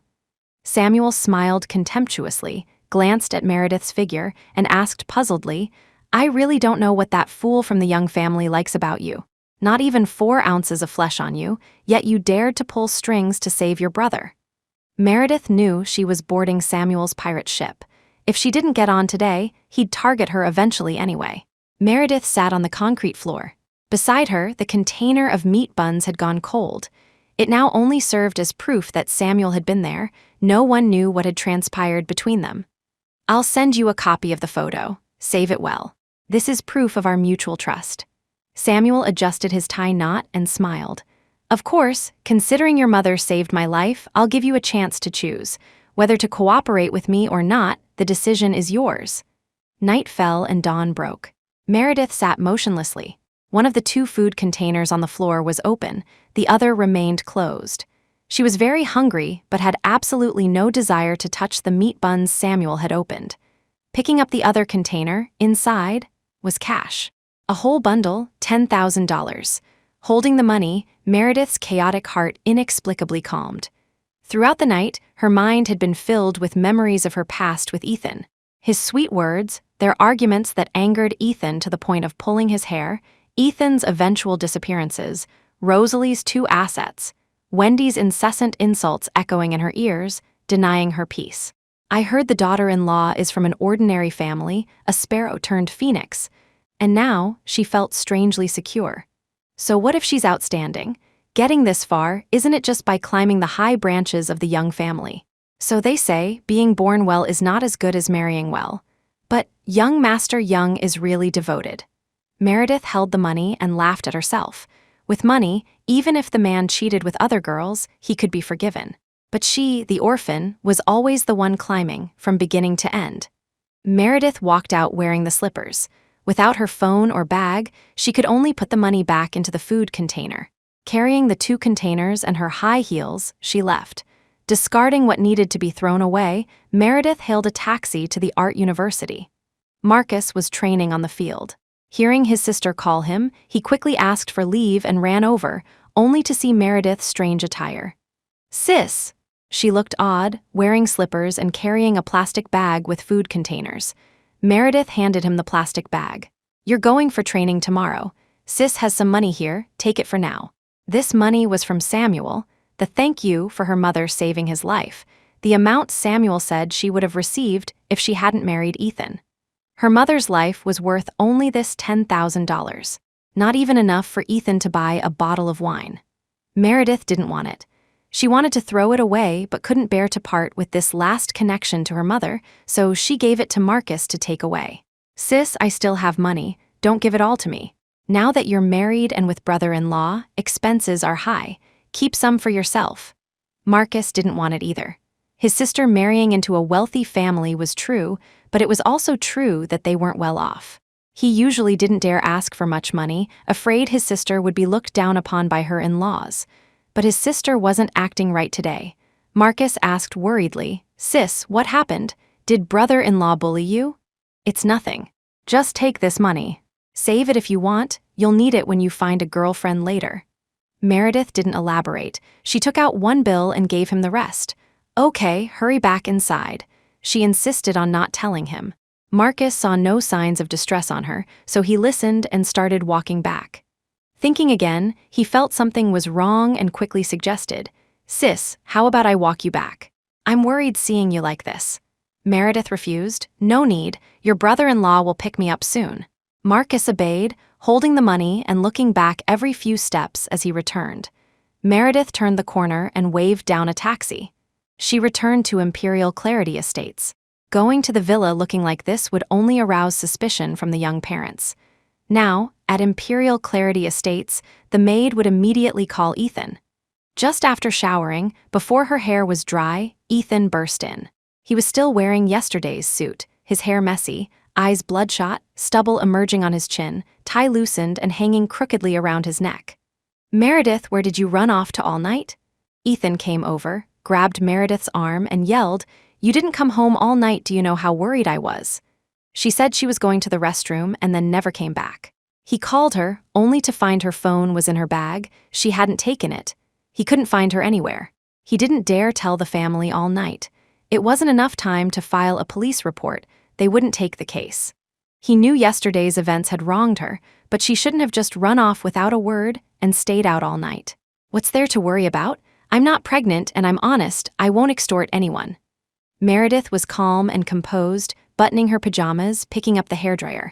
Samuel smiled contemptuously, glanced at Meredith's figure, and asked puzzledly, "I really don't know what that fool from the Young family likes about you. Not even 4 ounces of flesh on you, yet you dared to pull strings to save your brother." Meredith knew she was boarding Samuel's pirate ship. If she didn't get on today, he'd target her eventually anyway. Meredith sat on the concrete floor. Beside her, the container of meat buns had gone cold. It now only served as proof that Samuel had been there. No one knew what had transpired between them. "I'll send you a copy of the photo. Save it well. This is proof of our mutual trust." Samuel adjusted his tie knot and smiled. "Of course, considering your mother saved my life, I'll give you a chance to choose. Whether to cooperate with me or not, the decision is yours." Night fell and dawn broke. Meredith sat motionlessly. One of the 2 food containers on the floor was open, the other remained closed. She was very hungry, but had absolutely no desire to touch the meat buns Samuel had opened. Picking up the other container, inside, was cash. A whole bundle, $10,000. Holding the money, Meredith's chaotic heart inexplicably calmed. Throughout the night, her mind had been filled with memories of her past with Ethan. His sweet words, their arguments that angered Ethan to the point of pulling his hair, Ethan's eventual disappearances, Rosalie's 2 assets, Wendy's incessant insults echoing in her ears, denying her peace. "I heard the daughter-in-law is from an ordinary family, a sparrow turned phoenix," and now she felt strangely secure. So what if she's outstanding? Getting this far, isn't it just by climbing the high branches of the Young family? So they say, being born well is not as good as marrying well. But young Master Young is really devoted. Meredith held the money and laughed at herself. With money, even if the man cheated with other girls, he could be forgiven. But she, the orphan, was always the one climbing, from beginning to end. Meredith walked out wearing the slippers. Without her phone or bag, she could only put the money back into the food container. Carrying the 2 containers and her high heels, she left. Discarding what needed to be thrown away, Meredith hailed a taxi to the art university. Marcus was training on the field. Hearing his sister call him, he quickly asked for leave and ran over, only to see Meredith's strange attire. "Sis!" She looked odd, wearing slippers and carrying a plastic bag with food containers. Meredith handed him the plastic bag. "You're going for training tomorrow. Sis has some money here, take it for now." This money was from Samuel, the thank you for her mother saving his life, the amount Samuel said she would have received if she hadn't married Ethan. Her mother's life was worth only this $10,000, not even enough for Ethan to buy a bottle of wine. Meredith didn't want it. She wanted to throw it away but couldn't bear to part with this last connection to her mother, so she gave it to Marcus to take away. "Sis, I still have money, don't give it all to me. Now that you're married and with brother-in-law, expenses are high. Keep some for yourself." Marcus didn't want it either. His sister marrying into a wealthy family was true, but it was also true that they weren't well off. He usually didn't dare ask for much money, afraid his sister would be looked down upon by her in-laws. But his sister wasn't acting right today. Marcus asked worriedly, "Sis, what happened? Did brother-in-law bully you?" "It's nothing. Just take this money. Save it if you want, you'll need it when you find a girlfriend later." Meredith didn't elaborate. She took out 1 bill and gave him the rest. "Okay, hurry back inside." She insisted on not telling him. Marcus saw no signs of distress on her, so he listened and started walking back. Thinking again, he felt something was wrong and quickly suggested, "Sis, how about I walk you back? I'm worried seeing you like this." Meredith refused. "No need, your brother-in-law will pick me up soon." Marcus obeyed, holding the money and looking back every few steps as he returned. Meredith turned the corner and waved down a taxi. She returned to Imperial Clarity Estates. Going to the villa looking like this would only arouse suspicion from the young parents. Now, at Imperial Clarity Estates, the maid would immediately call Ethan. Just after showering, before her hair was dry, Ethan burst in. He was still wearing yesterday's suit, his hair messy, eyes bloodshot, stubble emerging on his chin, tie loosened and hanging crookedly around his neck. "Meredith, where did you run off to all night?" Ethan came over, grabbed Meredith's arm and yelled, "You didn't come home all night, do you know how worried I was?" She said she was going to the restroom and then never came back. He called her, only to find her phone was in her bag. She hadn't taken it. He couldn't find her anywhere. He didn't dare tell the family all night. It wasn't enough time to file a police report. They wouldn't take the case. He knew yesterday's events had wronged her, but she shouldn't have just run off without a word and stayed out all night. "What's there to worry about? I'm not pregnant and I'm honest. I won't extort anyone." Meredith was calm and composed, buttoning her pajamas, picking up the hairdryer.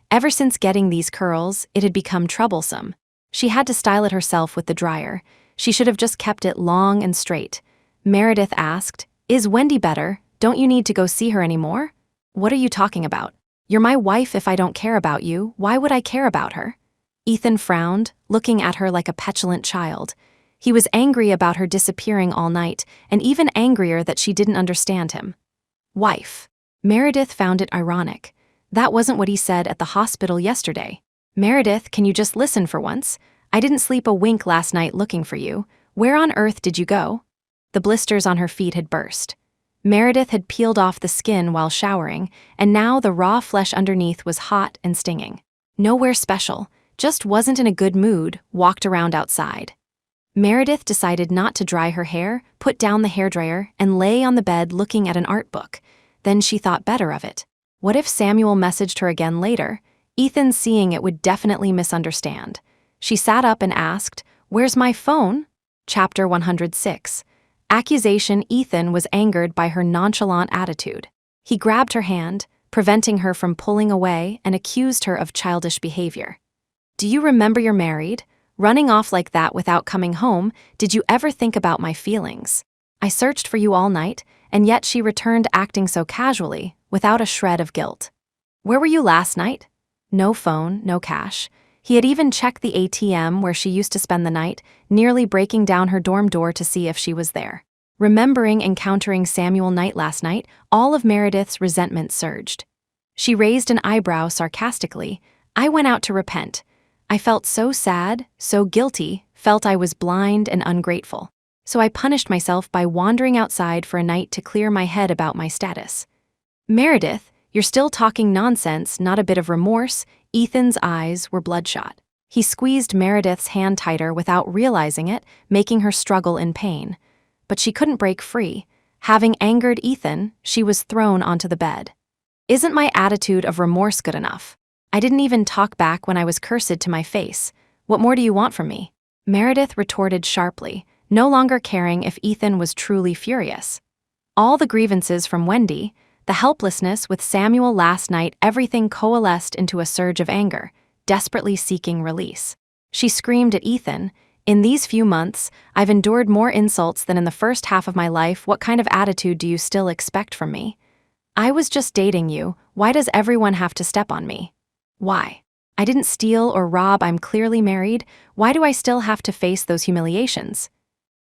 Ever since getting these curls, it had become troublesome. She had to style it herself with the dryer. She should have just kept it long and straight. Meredith asked, "Is Wendy better? Don't you need to go see her anymore?" "What are you talking about? You're my wife. If I don't care about you, why would I care about her?" Ethan frowned, looking at her like a petulant child. He was angry about her disappearing all night, and even angrier that she didn't understand him. Wife. Meredith found it ironic. That wasn't what he said at the hospital yesterday. "Meredith, can you just listen for once? I didn't sleep a wink last night looking for you. Where on earth did you go?" The blisters on her feet had burst. Meredith had peeled off the skin while showering, and now the raw flesh underneath was hot and stinging. Nowhere special, just wasn't in a good mood, walked around outside. Meredith decided not to dry her hair, put down the hairdryer, and lay on the bed looking at an art book. Then she thought better of it. What if Samuel messaged her again later? Ethan, seeing it, would definitely misunderstand. She sat up and asked, "Where's my phone?" Chapter 106. Accusation. Ethan was angered by her nonchalant attitude. He grabbed her hand, preventing her from pulling away, and accused her of childish behavior. "Do you remember you're married? Running off like that without coming home, did you ever think about my feelings? I searched for you all night, and yet," she returned, acting so casually, without a shred of guilt. "Where were you last night?" No phone, no cash. He had even checked the ATM where she used to spend the night, nearly breaking down her dorm door to see if she was there. Remembering encountering Samuel Knight last night, all of Meredith's resentment surged. She raised an eyebrow sarcastically. "I went out to repent. I felt so sad, so guilty, felt I was blind and ungrateful. So I punished myself by wandering outside for a night to clear my head about my status." "Meredith, you're still talking nonsense, not a bit of remorse." Ethan's eyes were bloodshot. He squeezed Meredith's hand tighter without realizing it, making her struggle in pain. But she couldn't break free. Having angered Ethan, she was thrown onto the bed. "Isn't my attitude of remorse good enough? I didn't even talk back when I was cursed to my face. What more do you want from me?" Meredith retorted sharply, no longer caring if Ethan was truly furious. All the grievances from Wendy, the helplessness with Samuel last night, everything coalesced into a surge of anger, desperately seeking release. She screamed at Ethan, "In these few months, I've endured more insults than in the first half of my life. What kind of attitude do you still expect from me? I was just dating you. Why does everyone have to step on me? Why? I didn't steal or rob. I'm clearly married. Why do I still have to face those humiliations?"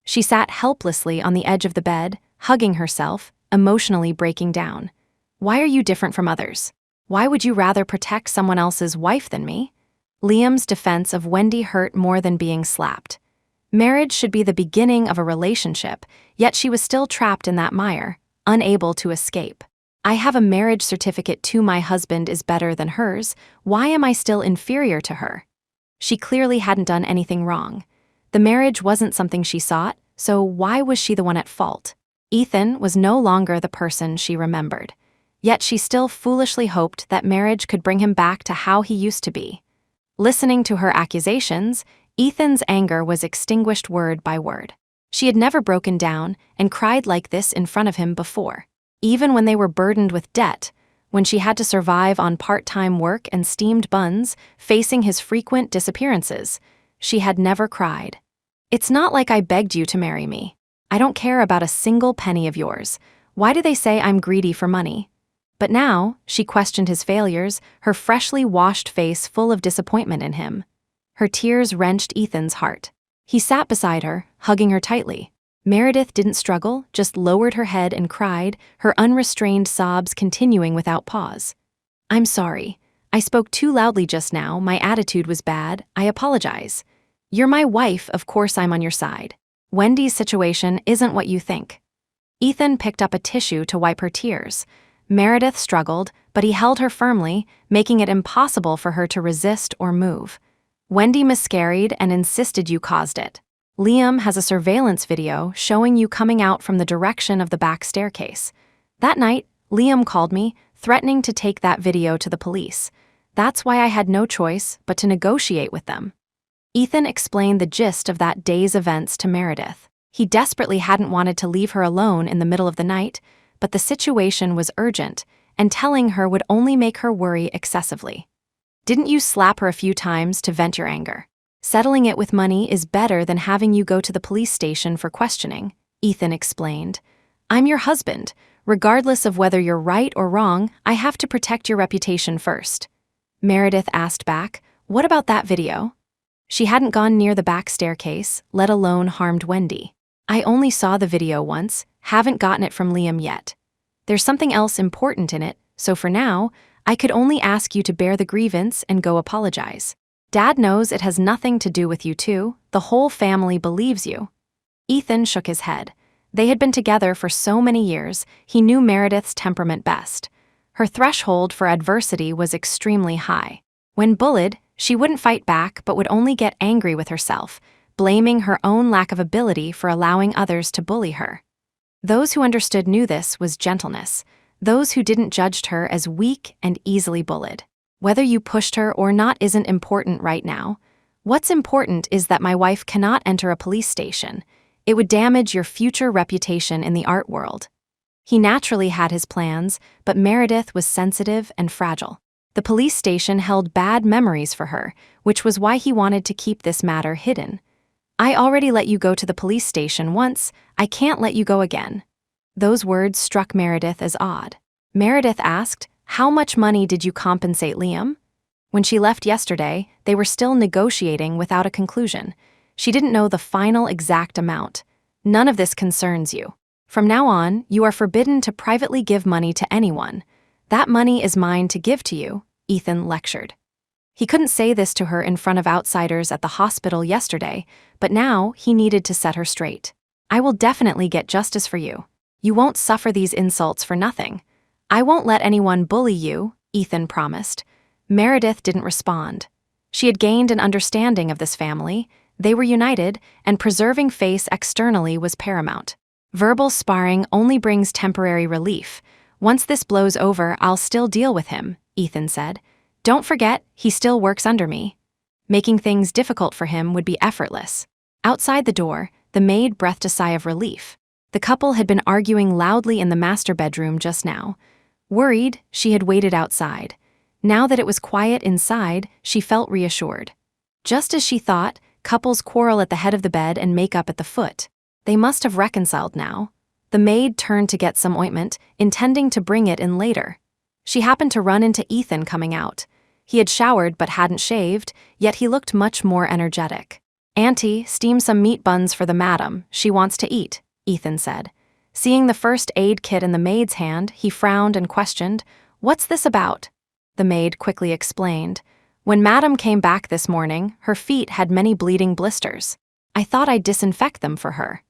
She sat helplessly on the edge of the bed, hugging herself, emotionally breaking down. "Why are you different from others? Why would you rather protect someone else's wife than me?" Liam's defense of Wendy hurt more than being slapped. Marriage should be the beginning of a relationship, yet she was still trapped in that mire, unable to escape. "I have a marriage certificate too. My husband is better than hers. Why am I still inferior to her?" She clearly hadn't done anything wrong. The marriage wasn't something she sought, so why was she the one at fault? Ethan was no longer the person she remembered. Yet she still foolishly hoped that marriage could bring him back to how he used to be. Listening to her accusations, Ethan's anger was extinguished word by word. She had never broken down and cried like this in front of him before. Even when they were burdened with debt, when she had to survive on part-time work and steamed buns, facing his frequent disappearances. She had never cried. "It's not like I begged you to marry me. I don't care about a single penny of yours. Why do they say I'm greedy for money?" But now, she questioned his failures, her freshly washed face full of disappointment in him. Her tears wrenched Ethan's heart. He sat beside her, hugging her tightly. Meredith didn't struggle, just lowered her head and cried, her unrestrained sobs continuing without pause. "I'm sorry. I spoke too loudly just now, my attitude was bad, I apologize. You're my wife, of course I'm on your side. Wendy's situation isn't what you think." Ethan picked up a tissue to wipe her tears. Meredith struggled, but he held her firmly, making it impossible for her to resist or move. "Wendy miscarried and insisted you caused it. Liam has a surveillance video showing you coming out from the direction of the back staircase. That night, Liam called me, threatening to take that video to the police. That's why I had no choice but to negotiate with them." Ethan explained the gist of that day's events to Meredith. He desperately hadn't wanted to leave her alone in the middle of the night, but the situation was urgent, and telling her would only make her worry excessively. "Didn't you slap her a few times to vent your anger? Settling it with money is better than having you go to the police station for questioning," Ethan explained. "I'm your husband. Regardless of whether you're right or wrong, I have to protect your reputation first." Meredith asked back, "What about that video?" She hadn't gone near the back staircase, let alone harmed Wendy. "I only saw the video once, haven't gotten it from Liam yet. There's something else important in it, so for now, I could only ask you to bear the grievance and go apologize. Dad knows it has nothing to do with you two, the whole family believes you." Ethan shook his head. They had been together for so many years, he knew Meredith's temperament best. Her threshold for adversity was extremely high. When bullied, she wouldn't fight back but would only get angry with herself, blaming her own lack of ability for allowing others to bully her. Those who understood knew this was gentleness. Those who didn't judged her as weak and easily bullied. "Whether you pushed her or not isn't important right now. What's important is that my wife cannot enter a police station. It would damage your future reputation in the art world." He naturally had his plans, but Meredith was sensitive and fragile. The police station held bad memories for her, which was why he wanted to keep this matter hidden. "I already let you go to the police station once, I can't let you go again." Those words struck Meredith as odd. Meredith asked, "How much money did you compensate Liam?" When she left yesterday, they were still negotiating without a conclusion. She didn't know the final exact amount. "None of this concerns you. From now on, you are forbidden to privately give money to anyone. That money is mine to give to you," Ethan lectured. He couldn't say this to her in front of outsiders at the hospital yesterday, but now he needed to set her straight. "I will definitely get justice for you. You won't suffer these insults for nothing. I won't let anyone bully you," Ethan promised. Meredith didn't respond. She had gained an understanding of this family, they were united, and preserving face externally was paramount. Verbal sparring only brings temporary relief. "Once this blows over, I'll still deal with him," Ethan said. "Don't forget, he still works under me." Making things difficult for him would be effortless. Outside the door, the maid breathed a sigh of relief. The couple had been arguing loudly in the master bedroom just now. Worried, she had waited outside. Now that it was quiet inside, she felt reassured. Just as she thought, couples quarrel at the head of the bed and make up at the foot. They must have reconciled now. The maid turned to get some ointment, intending to bring it in later. She happened to run into Ethan coming out. He had showered but hadn't shaved, yet he looked much more energetic. "Auntie, steam some meat buns for the madam, she wants to eat," Ethan said. Seeing the first aid kit in the maid's hand, he frowned and questioned, "What's this about?" The maid quickly explained. "When Madam came back this morning, her feet had many bleeding blisters. I thought I'd disinfect them for her."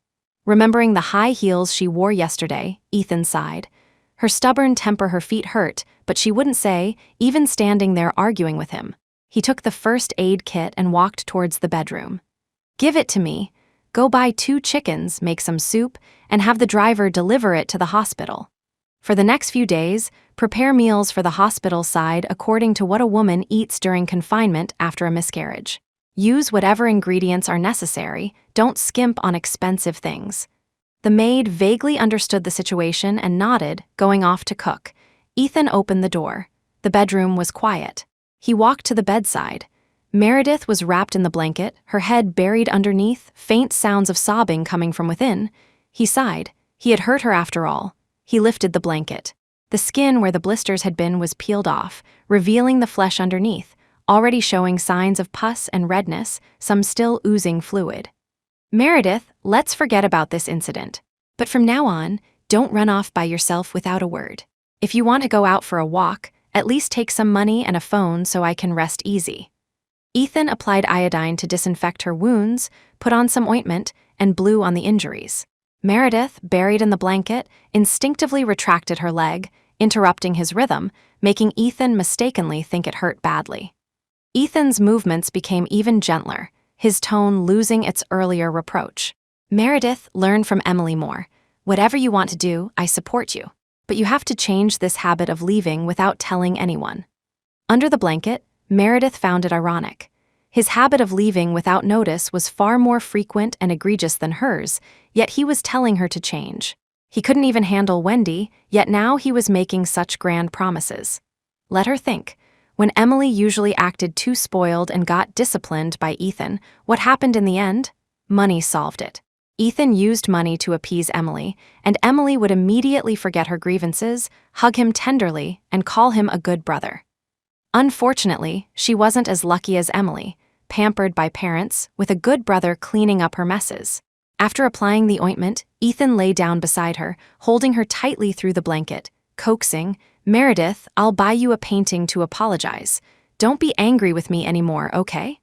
Remembering the high heels she wore yesterday, Ethan sighed. Her stubborn temper, her feet hurt, but she wouldn't say, even standing there arguing with him. He took the first aid kit and walked towards the bedroom. "Give it to me. Go buy 2 chickens, make some soup, and have the driver deliver it to the hospital. For the next few days, prepare meals for the hospital side according to what a woman eats during confinement after a miscarriage. Use whatever ingredients are necessary, don't skimp on expensive things." The maid vaguely understood the situation and nodded, going off to cook. Ethan opened the door. The bedroom was quiet. He walked to the bedside. Meredith was wrapped in the blanket, her head buried underneath, faint sounds of sobbing coming from within. He sighed. He had hurt her after all. He lifted the blanket. The skin where the blisters had been was peeled off, revealing the flesh underneath, already showing signs of pus and redness, some still oozing fluid. Meredith, let's forget about this incident. But from now on, don't run off by yourself without a word. If you want to go out for a walk, at least take some money and a phone so I can rest easy. Ethan applied iodine to disinfect her wounds, put on some ointment, and blew on the injuries. Meredith, buried in the blanket, instinctively retracted her leg, interrupting his rhythm, making Ethan mistakenly think it hurt badly. Ethan's movements became even gentler, his tone losing its earlier reproach. Meredith, learn from Emily more. Whatever you want to do, I support you. But you have to change this habit of leaving without telling anyone. Under the blanket, Meredith found it ironic. His habit of leaving without notice was far more frequent and egregious than hers, yet he was telling her to change. He couldn't even handle Wendy, yet now he was making such grand promises. Let her think. When Emily usually acted too spoiled and got disciplined by Ethan, what happened in the end? Money solved it. Ethan used money to appease Emily, and Emily would immediately forget her grievances, hug him tenderly, and call him a good brother. Unfortunately, she wasn't as lucky as Emily, pampered by parents, with a good brother cleaning up her messes. After applying the ointment, Ethan lay down beside her, holding her tightly through the blanket, coaxing, Meredith, I'll buy you a painting to apologize. Don't be angry with me anymore, okay?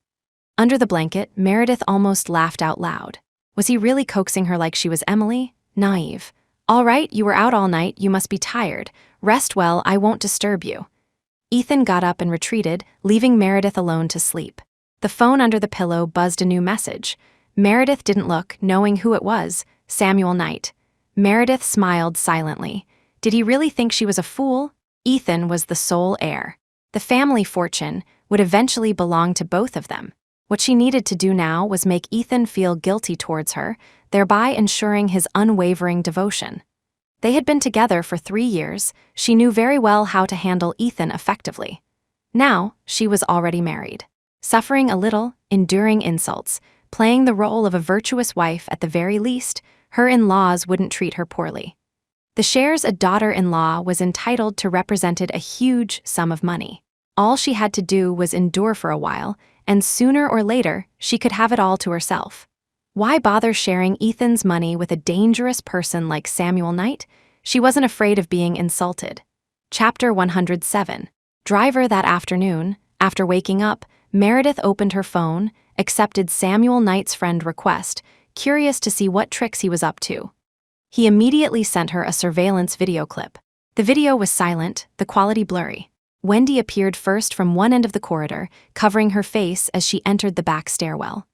Under the blanket, Meredith almost laughed out loud. Was he really coaxing her like she was Emily? Naive. All right, you were out all night, you must be tired. Rest well, I won't disturb you. Ethan got up and retreated, leaving Meredith alone to sleep. The phone under the pillow buzzed a new message. Meredith didn't look, knowing who it was, Samuel Knight. Meredith smiled silently. Did he really think she was a fool? Ethan was the sole heir. The family fortune would eventually belong to both of them. What she needed to do now was make Ethan feel guilty towards her, thereby ensuring his unwavering devotion. They had been together for 3 years. She knew very well how to handle Ethan effectively. Now, she was already married. Suffering a little, enduring insults, playing the role of a virtuous wife at the very least, her in-laws wouldn't treat her poorly. The shares a daughter-in-law was entitled to represented a huge sum of money. All she had to do was endure for a while, and sooner or later, she could have it all to herself. Why bother sharing Ethan's money with a dangerous person like Samuel Knight? She wasn't afraid of being insulted. Chapter 107. Driver that afternoon, after waking up, Meredith opened her phone, accepted Samuel Knight's friend request, curious to see what tricks he was up to. He immediately sent her a surveillance video clip. The video was silent, the quality blurry. Wendy appeared first from one end of the corridor, covering her face as she entered the back stairwell.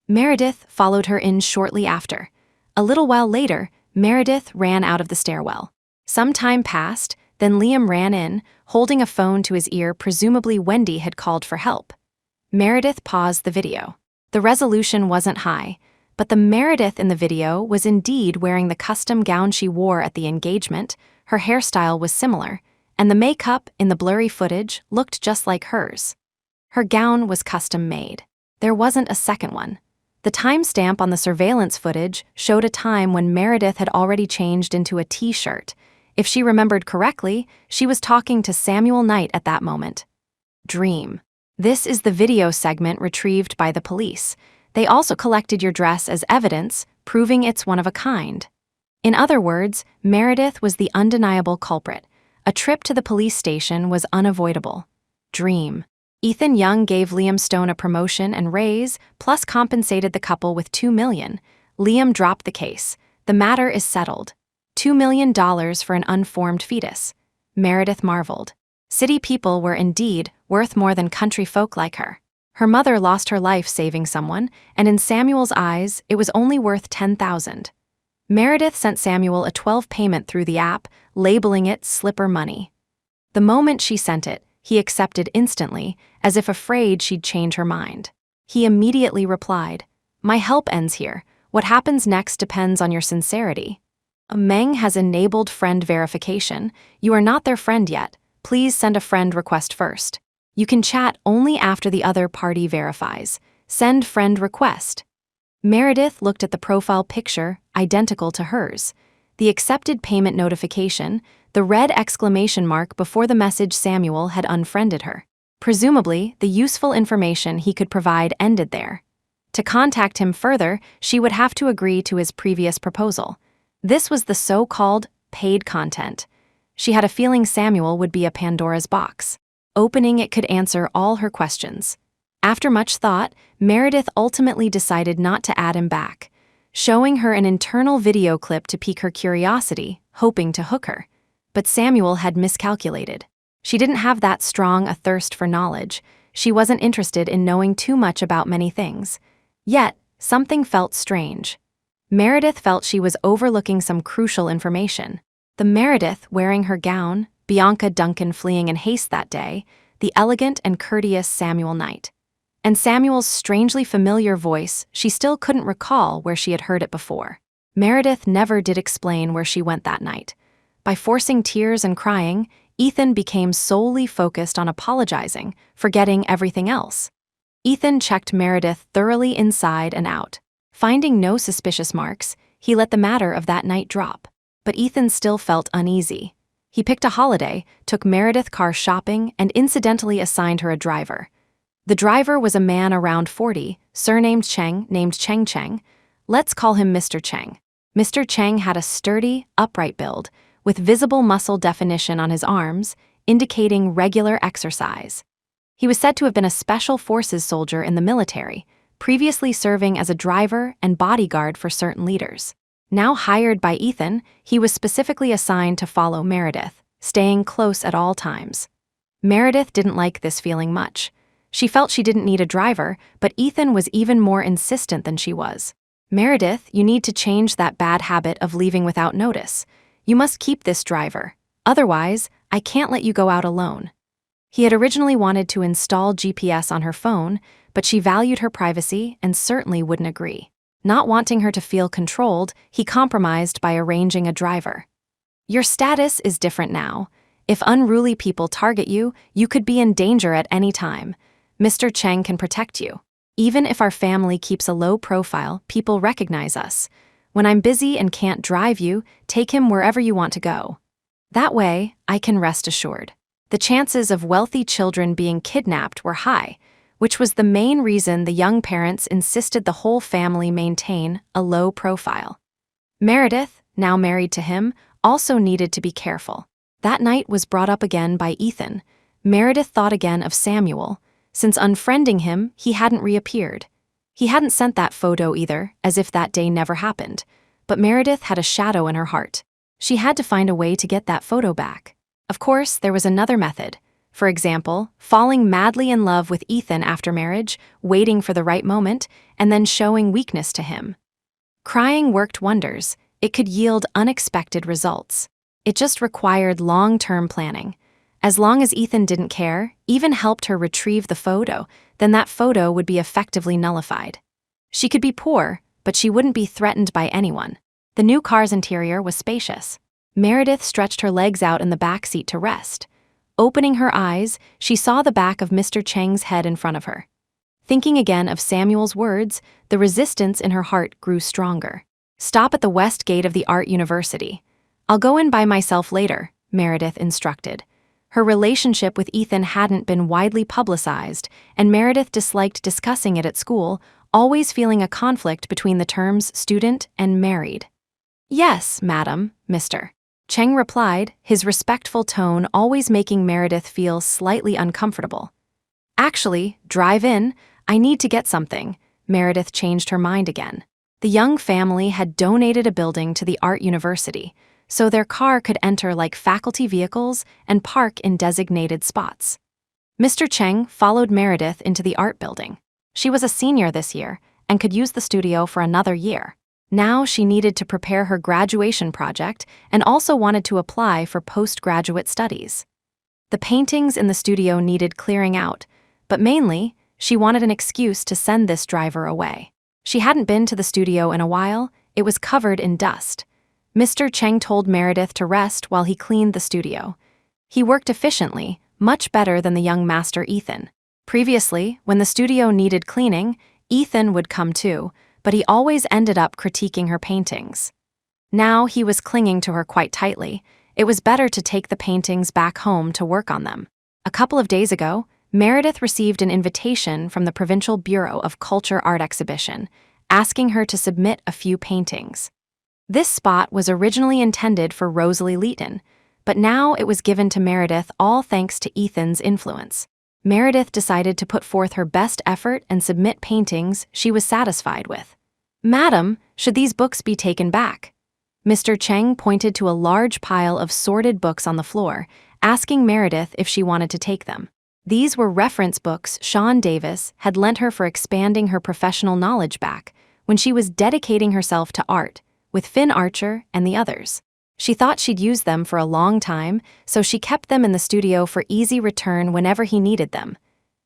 Meredith followed her in shortly after. A little while later, Meredith ran out of the stairwell. Some time passed, then Liam ran in, holding a phone to his ear. Presumably Wendy had called for help. Meredith paused the video. The resolution wasn't high, but the Meredith in the video was indeed wearing the custom gown she wore at the engagement. Her hairstyle was similar, and the makeup in the blurry footage looked just like hers. Her gown was custom made. There wasn't a second one. The timestamp on the surveillance footage showed a time when Meredith had already changed into a t-shirt. If she remembered correctly, she was talking to Samuel Knight at that moment. Dream. This is the video segment retrieved by the police. They also collected your dress as evidence, proving it's one of a kind. In other words, Meredith was the undeniable culprit. A trip to the police station was unavoidable. Dream. Ethan Young gave Liam Stone a promotion and raise, plus compensated the couple with $2 million. Liam dropped the case. The matter is settled. $2 million for an unformed fetus. Meredith marveled. City people were indeed worth more than country folk like her. Her mother lost her life saving someone, and in Samuel's eyes, it was only worth $10,000. Meredith sent Samuel a 12 payment through the app, labeling it slipper money. The moment she sent it, he accepted instantly, as if afraid she'd change her mind. He immediately replied, "My help ends here. What happens next depends on your sincerity." Meng has enabled friend verification. You are not their friend yet. Please send a friend request first. You can chat only after the other party verifies. Send friend request. Meredith looked at the profile picture, identical to hers. The accepted payment notification, the red exclamation mark before the message Samuel had unfriended her. Presumably, the useful information he could provide ended there. To contact him further, she would have to agree to his previous proposal. This was the so-called paid content. She had a feeling Samuel would be a Pandora's box. Opening it could answer all her questions. After much thought, Meredith ultimately decided not to add him back, showing her an internal video clip to pique her curiosity, hoping to hook her. But Samuel had miscalculated. She didn't have that strong a thirst for knowledge. She wasn't interested in knowing too much about many things. Yet, something felt strange. Meredith felt she was overlooking some crucial information. The Meredith wearing her gown, Bianca Duncan fleeing in haste that day, the elegant and courteous Samuel Knight. And Samuel's strangely familiar voice, she still couldn't recall where she had heard it before. Meredith never did explain where she went that night. By forcing tears and crying, Ethan became solely focused on apologizing, forgetting everything else. Ethan checked Meredith thoroughly inside and out. Finding no suspicious marks, he let the matter of that night drop. But Ethan still felt uneasy. He picked a holiday, took Meredith car shopping, and incidentally assigned her a driver. The driver was a man around 40, surnamed Cheng, named Cheng Cheng. Let's call him Mr. Cheng. Mr. Cheng had a sturdy, upright build, with visible muscle definition on his arms, indicating regular exercise. He was said to have been a special forces soldier in the military, previously serving as a driver and bodyguard for certain leaders. Now hired by Ethan, he was specifically assigned to follow Meredith, staying close at all times. Meredith didn't like this feeling much. She felt she didn't need a driver, but Ethan was even more insistent than she was. Meredith, you need to change that bad habit of leaving without notice. You must keep this driver. Otherwise, I can't let you go out alone. He had originally wanted to install GPS on her phone, but she valued her privacy and certainly wouldn't agree. Not wanting her to feel controlled, he compromised by arranging a driver. Your status is different now. If unruly people target you, you could be in danger at any time. Mr. Cheng can protect you. Even if our family keeps a low profile, people recognize us. When I'm busy and can't drive you, take him wherever you want to go. That way, I can rest assured. The chances of wealthy children being kidnapped were high, which was the main reason the young parents insisted the whole family maintain a low profile. Meredith, now married to him, also needed to be careful. That night was brought up again by Ethan. Meredith thought again of Samuel. Since unfriending him, he hadn't reappeared. He hadn't sent that photo either, as if that day never happened. But Meredith had a shadow in her heart. She had to find a way to get that photo back. Of course, there was another method. For example, falling madly in love with Ethan after marriage, waiting for the right moment, and then showing weakness to him. Crying worked wonders. It could yield unexpected results. It just required long-term planning. As long as Ethan didn't care, even helped her retrieve the photo, then that photo would be effectively nullified. She could be poor, but she wouldn't be threatened by anyone. The new car's interior was spacious. Meredith stretched her legs out in the back seat to rest. Opening her eyes, she saw the back of Mr. Cheng's head in front of her. Thinking again of Samuel's words, the resistance in her heart grew stronger. Stop at the west gate of the Art University. I'll go in by myself later, Meredith instructed. Her relationship with Ethan hadn't been widely publicized, and Meredith disliked discussing it at school, always feeling a conflict between the terms student and married. Yes, madam, Mr. Cheng replied, his respectful tone always making Meredith feel slightly uncomfortable. Actually, drive in, I need to get something. Meredith changed her mind again. The young family had donated a building to the Art University, so their car could enter like faculty vehicles and park in designated spots. Mr. Cheng followed Meredith into the art building. She was a senior this year and could use the studio for another year. Now she needed to prepare her graduation project and also wanted to apply for postgraduate studies. The paintings in the studio needed clearing out, but mainly, she wanted an excuse to send this driver away. She hadn't been to the studio in a while, it was covered in dust. Mr. Cheng told Meredith to rest while he cleaned the studio. He worked efficiently, much better than the young master Ethan. Previously, when the studio needed cleaning, Ethan would come too, but he always ended up critiquing her paintings. Now he was clinging to her quite tightly. It was better to take the paintings back home to work on them. A couple of days ago, Meredith received an invitation from the Provincial Bureau of Culture Art Exhibition, asking her to submit a few paintings. This spot was originally intended for Rosalie Leighton, but now it was given to Meredith all thanks to Ethan's influence. Meredith decided to put forth her best effort and submit paintings she was satisfied with. "Madam, should these books be taken back?" Mr. Cheng pointed to a large pile of sorted books on the floor, asking Meredith if she wanted to take them. These were reference books Sean Davis had lent her for expanding her professional knowledge back when she was dedicating herself to art, with Finn Archer and the others. She thought she'd use them for a long time, so she kept them in the studio for easy return whenever he needed them.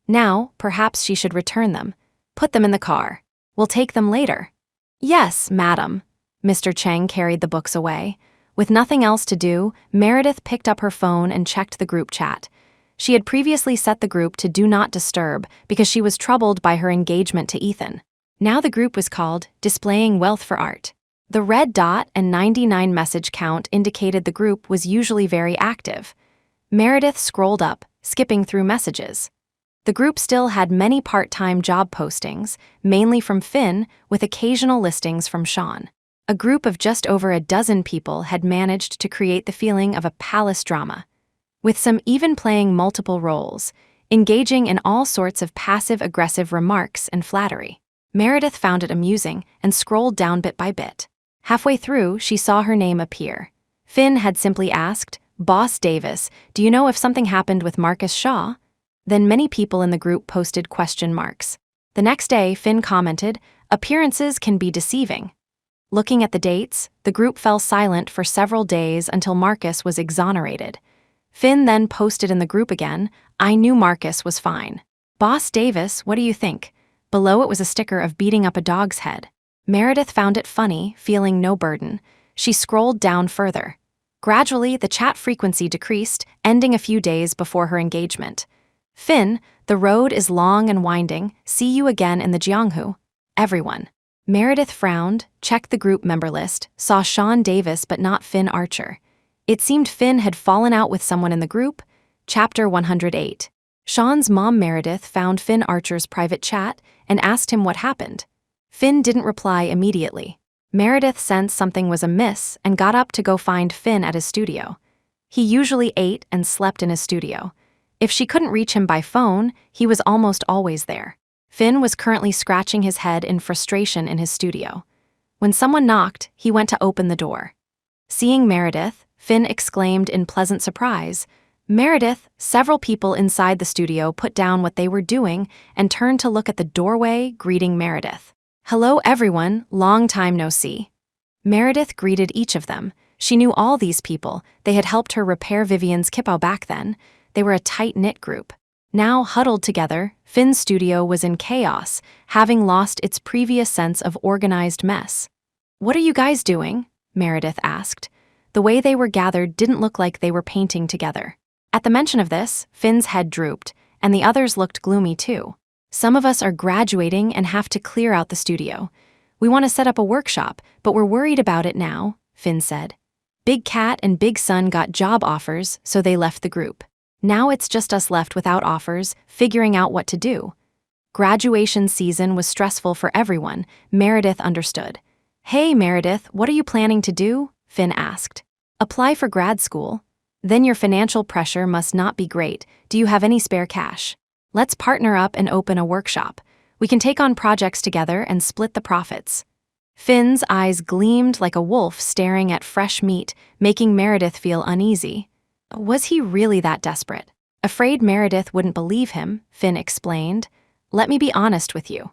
Now, perhaps she should return them. Put them in the car. We'll take them later. Yes, madam. Mr. Cheng carried the books away. With nothing else to do, Meredith picked up her phone and checked the group chat. She had previously set the group to Do Not Disturb because she was troubled by her engagement to Ethan. Now the group was called Displaying Wealth for Art. The red dot and 99 message count indicated the group was usually very active. Meredith scrolled up, skipping through messages. The group still had many part-time job postings, mainly from Finn, with occasional listings from Sean. A group of just over a dozen people had managed to create the feeling of a palace drama, with some even playing multiple roles, engaging in all sorts of passive-aggressive remarks and flattery. Meredith found it amusing and scrolled down bit by bit. Halfway through, she saw her name appear. Finn had simply asked, "Boss Davis, do you know if something happened with Marcus Shaw?" Then many people in the group posted question marks. The next day, Finn commented, "Appearances can be deceiving." Looking at the dates, the group fell silent for several days until Marcus was exonerated. Finn then posted in the group again, "I knew Marcus was fine. Boss Davis, what do you think?" Below it was a sticker of beating up a dog's head. Meredith found it funny, feeling no burden. She scrolled down further. Gradually, the chat frequency decreased, ending a few days before her engagement. "Finn, the road is long and winding. See you again in the Jianghu. Everyone." Meredith frowned, checked the group member list, saw Sean Davis but not Finn Archer. It seemed Finn had fallen out with someone in the group. Chapter 108. Sean's mom Meredith found Finn Archer's private chat and asked him what happened. Finn didn't reply immediately. Meredith sensed something was amiss and got up to go find Finn at his studio. He usually ate and slept in his studio. If she couldn't reach him by phone, he was almost always there. Finn was currently scratching his head in frustration in his studio. When someone knocked, he went to open the door. Seeing Meredith, Finn exclaimed in pleasant surprise, "Meredith!" Several people inside the studio put down what they were doing and turned to look at the doorway, greeting Meredith. "Hello everyone, long time no see." Meredith greeted each of them. She knew all these people. They had helped her repair Vivian's kippo back then. They were a tight-knit group. Now huddled together, Finn's studio was in chaos, having lost its previous sense of organized mess. "What are you guys doing?" Meredith asked. The way they were gathered didn't look like they were painting together. At the mention of this, Finn's head drooped, and the others looked gloomy too. "Some of us are graduating and have to clear out the studio. We want to set up a workshop, but we're worried about it now," Finn said. Big Cat and Big Sun got job offers, so they left the group. Now it's just us left without offers, figuring out what to do. Graduation season was stressful for everyone, Meredith understood. "Hey Meredith, what are you planning to do?" Finn asked. "Apply for grad school. Then your financial pressure must not be great. Do you have any spare cash? Let's partner up and open a workshop. We can take on projects together and split the profits." Finn's eyes gleamed like a wolf staring at fresh meat, making Meredith feel uneasy. Was he really that desperate? Afraid Meredith wouldn't believe him, Finn explained. "Let me be honest with you.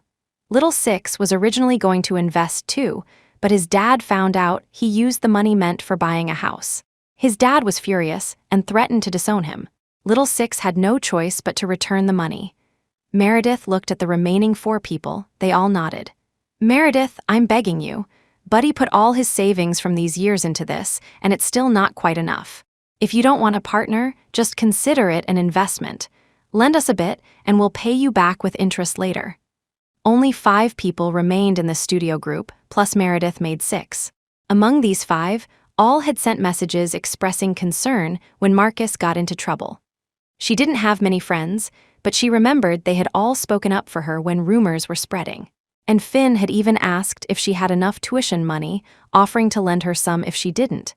Little Six was originally going to invest too, but his dad found out he used the money meant for buying a house. His dad was furious and threatened to disown him. Little Six had no choice but to return the money." Meredith looked at the remaining 4 people. They all nodded. "Meredith, I'm begging you. Buddy put all his savings from these years into this, and it's still not quite enough. If you don't want a partner, just consider it an investment. Lend us a bit, and we'll pay you back with interest later. Only 5 people remained in the studio group, plus Meredith made 6. Among these 5, all had sent messages expressing concern when Marcus got into trouble. She didn't have many friends, but she remembered they had all spoken up for her when rumors were spreading. And Finn had even asked if she had enough tuition money, offering to lend her some if she didn't.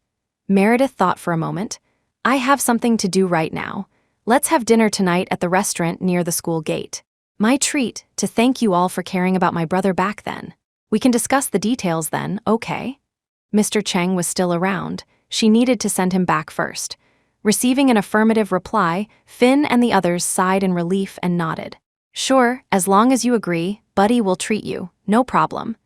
Meredith thought for a moment. I have something to do right now. Let's have dinner tonight at the restaurant near the school gate. My treat, to thank you all for caring about my brother back then. We can discuss the details then, okay? Mr. Cheng was still around. She needed to send him back first. Receiving an affirmative reply, Finn and the others sighed in relief and nodded. Sure, as long as you agree, Buddy will treat you, no problem.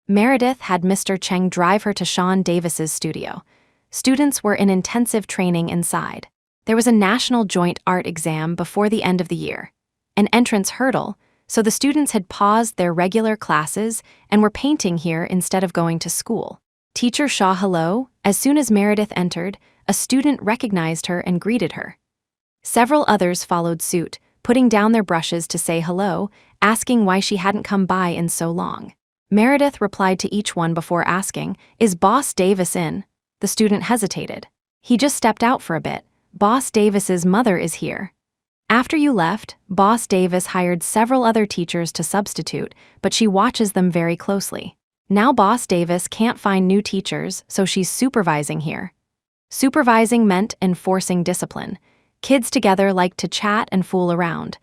Meredith had Mr. Cheng drive her to Sean Davis's studio. Students were in intensive training inside. There was a national joint art exam before the end of the year, an entrance hurdle, so the students had paused their regular classes and were painting here instead of going to school. Teacher Shaw hello. As soon as Meredith entered, a student recognized her and greeted her. Several others followed suit, putting down their brushes to say hello, asking why she hadn't come by in so long. Meredith replied to each one before asking, "Is Boss Davis in?" The student hesitated. "He just stepped out for a bit. Boss Davis's mother is here." After you left, Boss Davis hired several other teachers to substitute, but she watches them very closely. Now Boss Davis can't find new teachers, so she's supervising here. Supervising meant enforcing discipline. Kids together liked to chat and fool around.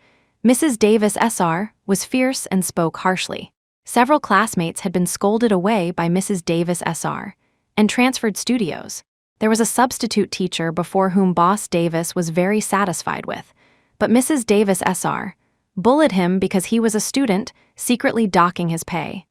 Mrs. Davis SR was fierce and spoke harshly. Several classmates had been scolded away by Mrs. Davis SR and transferred studios. There was a substitute teacher before whom Boss Davis was very satisfied with, but Mrs. Davis SR bullied him because he was a student, secretly docking his pay.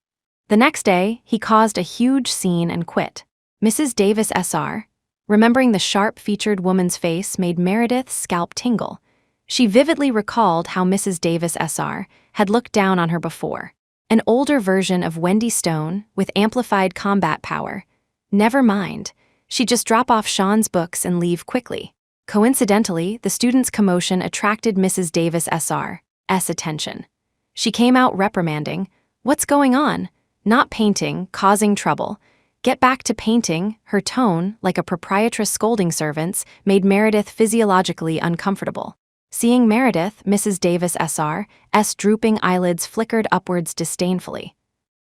The next day, he caused a huge scene and quit. Mrs. Davis SR, remembering the sharp-featured woman's face, made Meredith's scalp tingle. She vividly recalled how Mrs. Davis SR had looked down on her before. An older version of Wendy Stone with amplified combat power. Never mind. She'd just drop off Sean's books and leave quickly. Coincidentally, the students' commotion attracted Mrs. Davis SR's attention. She came out reprimanding, "What's going on? Not painting, causing trouble. Get back to painting." Her tone, like a proprietress scolding servants, made Meredith physiologically uncomfortable. Seeing Meredith, Mrs. Davis SR's drooping eyelids flickered upwards disdainfully.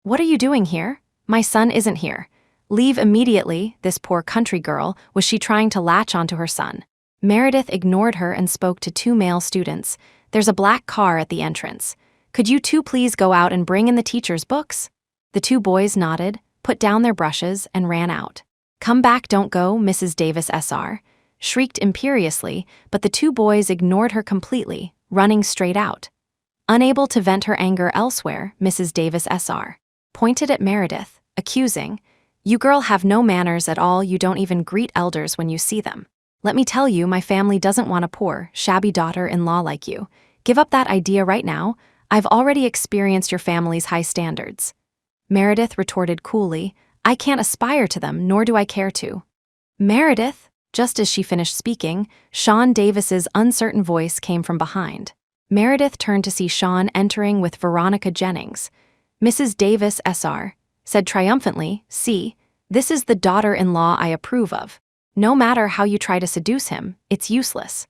"What are you doing here? My son isn't here. Leave immediately." This poor country girl, was she trying to latch onto her son? Meredith ignored her and spoke to 2 male students. "There's a black car at the entrance. Could you 2 please go out and bring in the teacher's books?" The 2 boys nodded, put down their brushes, and ran out. "Come back, don't go," Mrs. Davis SR shrieked imperiously, but the 2 boys ignored her completely, running straight out. Unable to vent her anger elsewhere, Mrs. Davis SR pointed at Meredith, accusing, "You girl have no manners at all. You don't even greet elders when you see them. Let me tell you, my family doesn't want a poor, shabby daughter-in-law like you. Give up that idea right now. I've already experienced your family's high standards." Meredith retorted coolly, "I can't aspire to them, nor do I care to." "Meredith," just as she finished speaking, Sean Davis's uncertain voice came from behind. Meredith turned to see Sean entering with Veronica Jennings. Mrs. Davis SR said triumphantly, "See, this is the daughter-in-law I approve of. No matter how you try to seduce him, it's useless."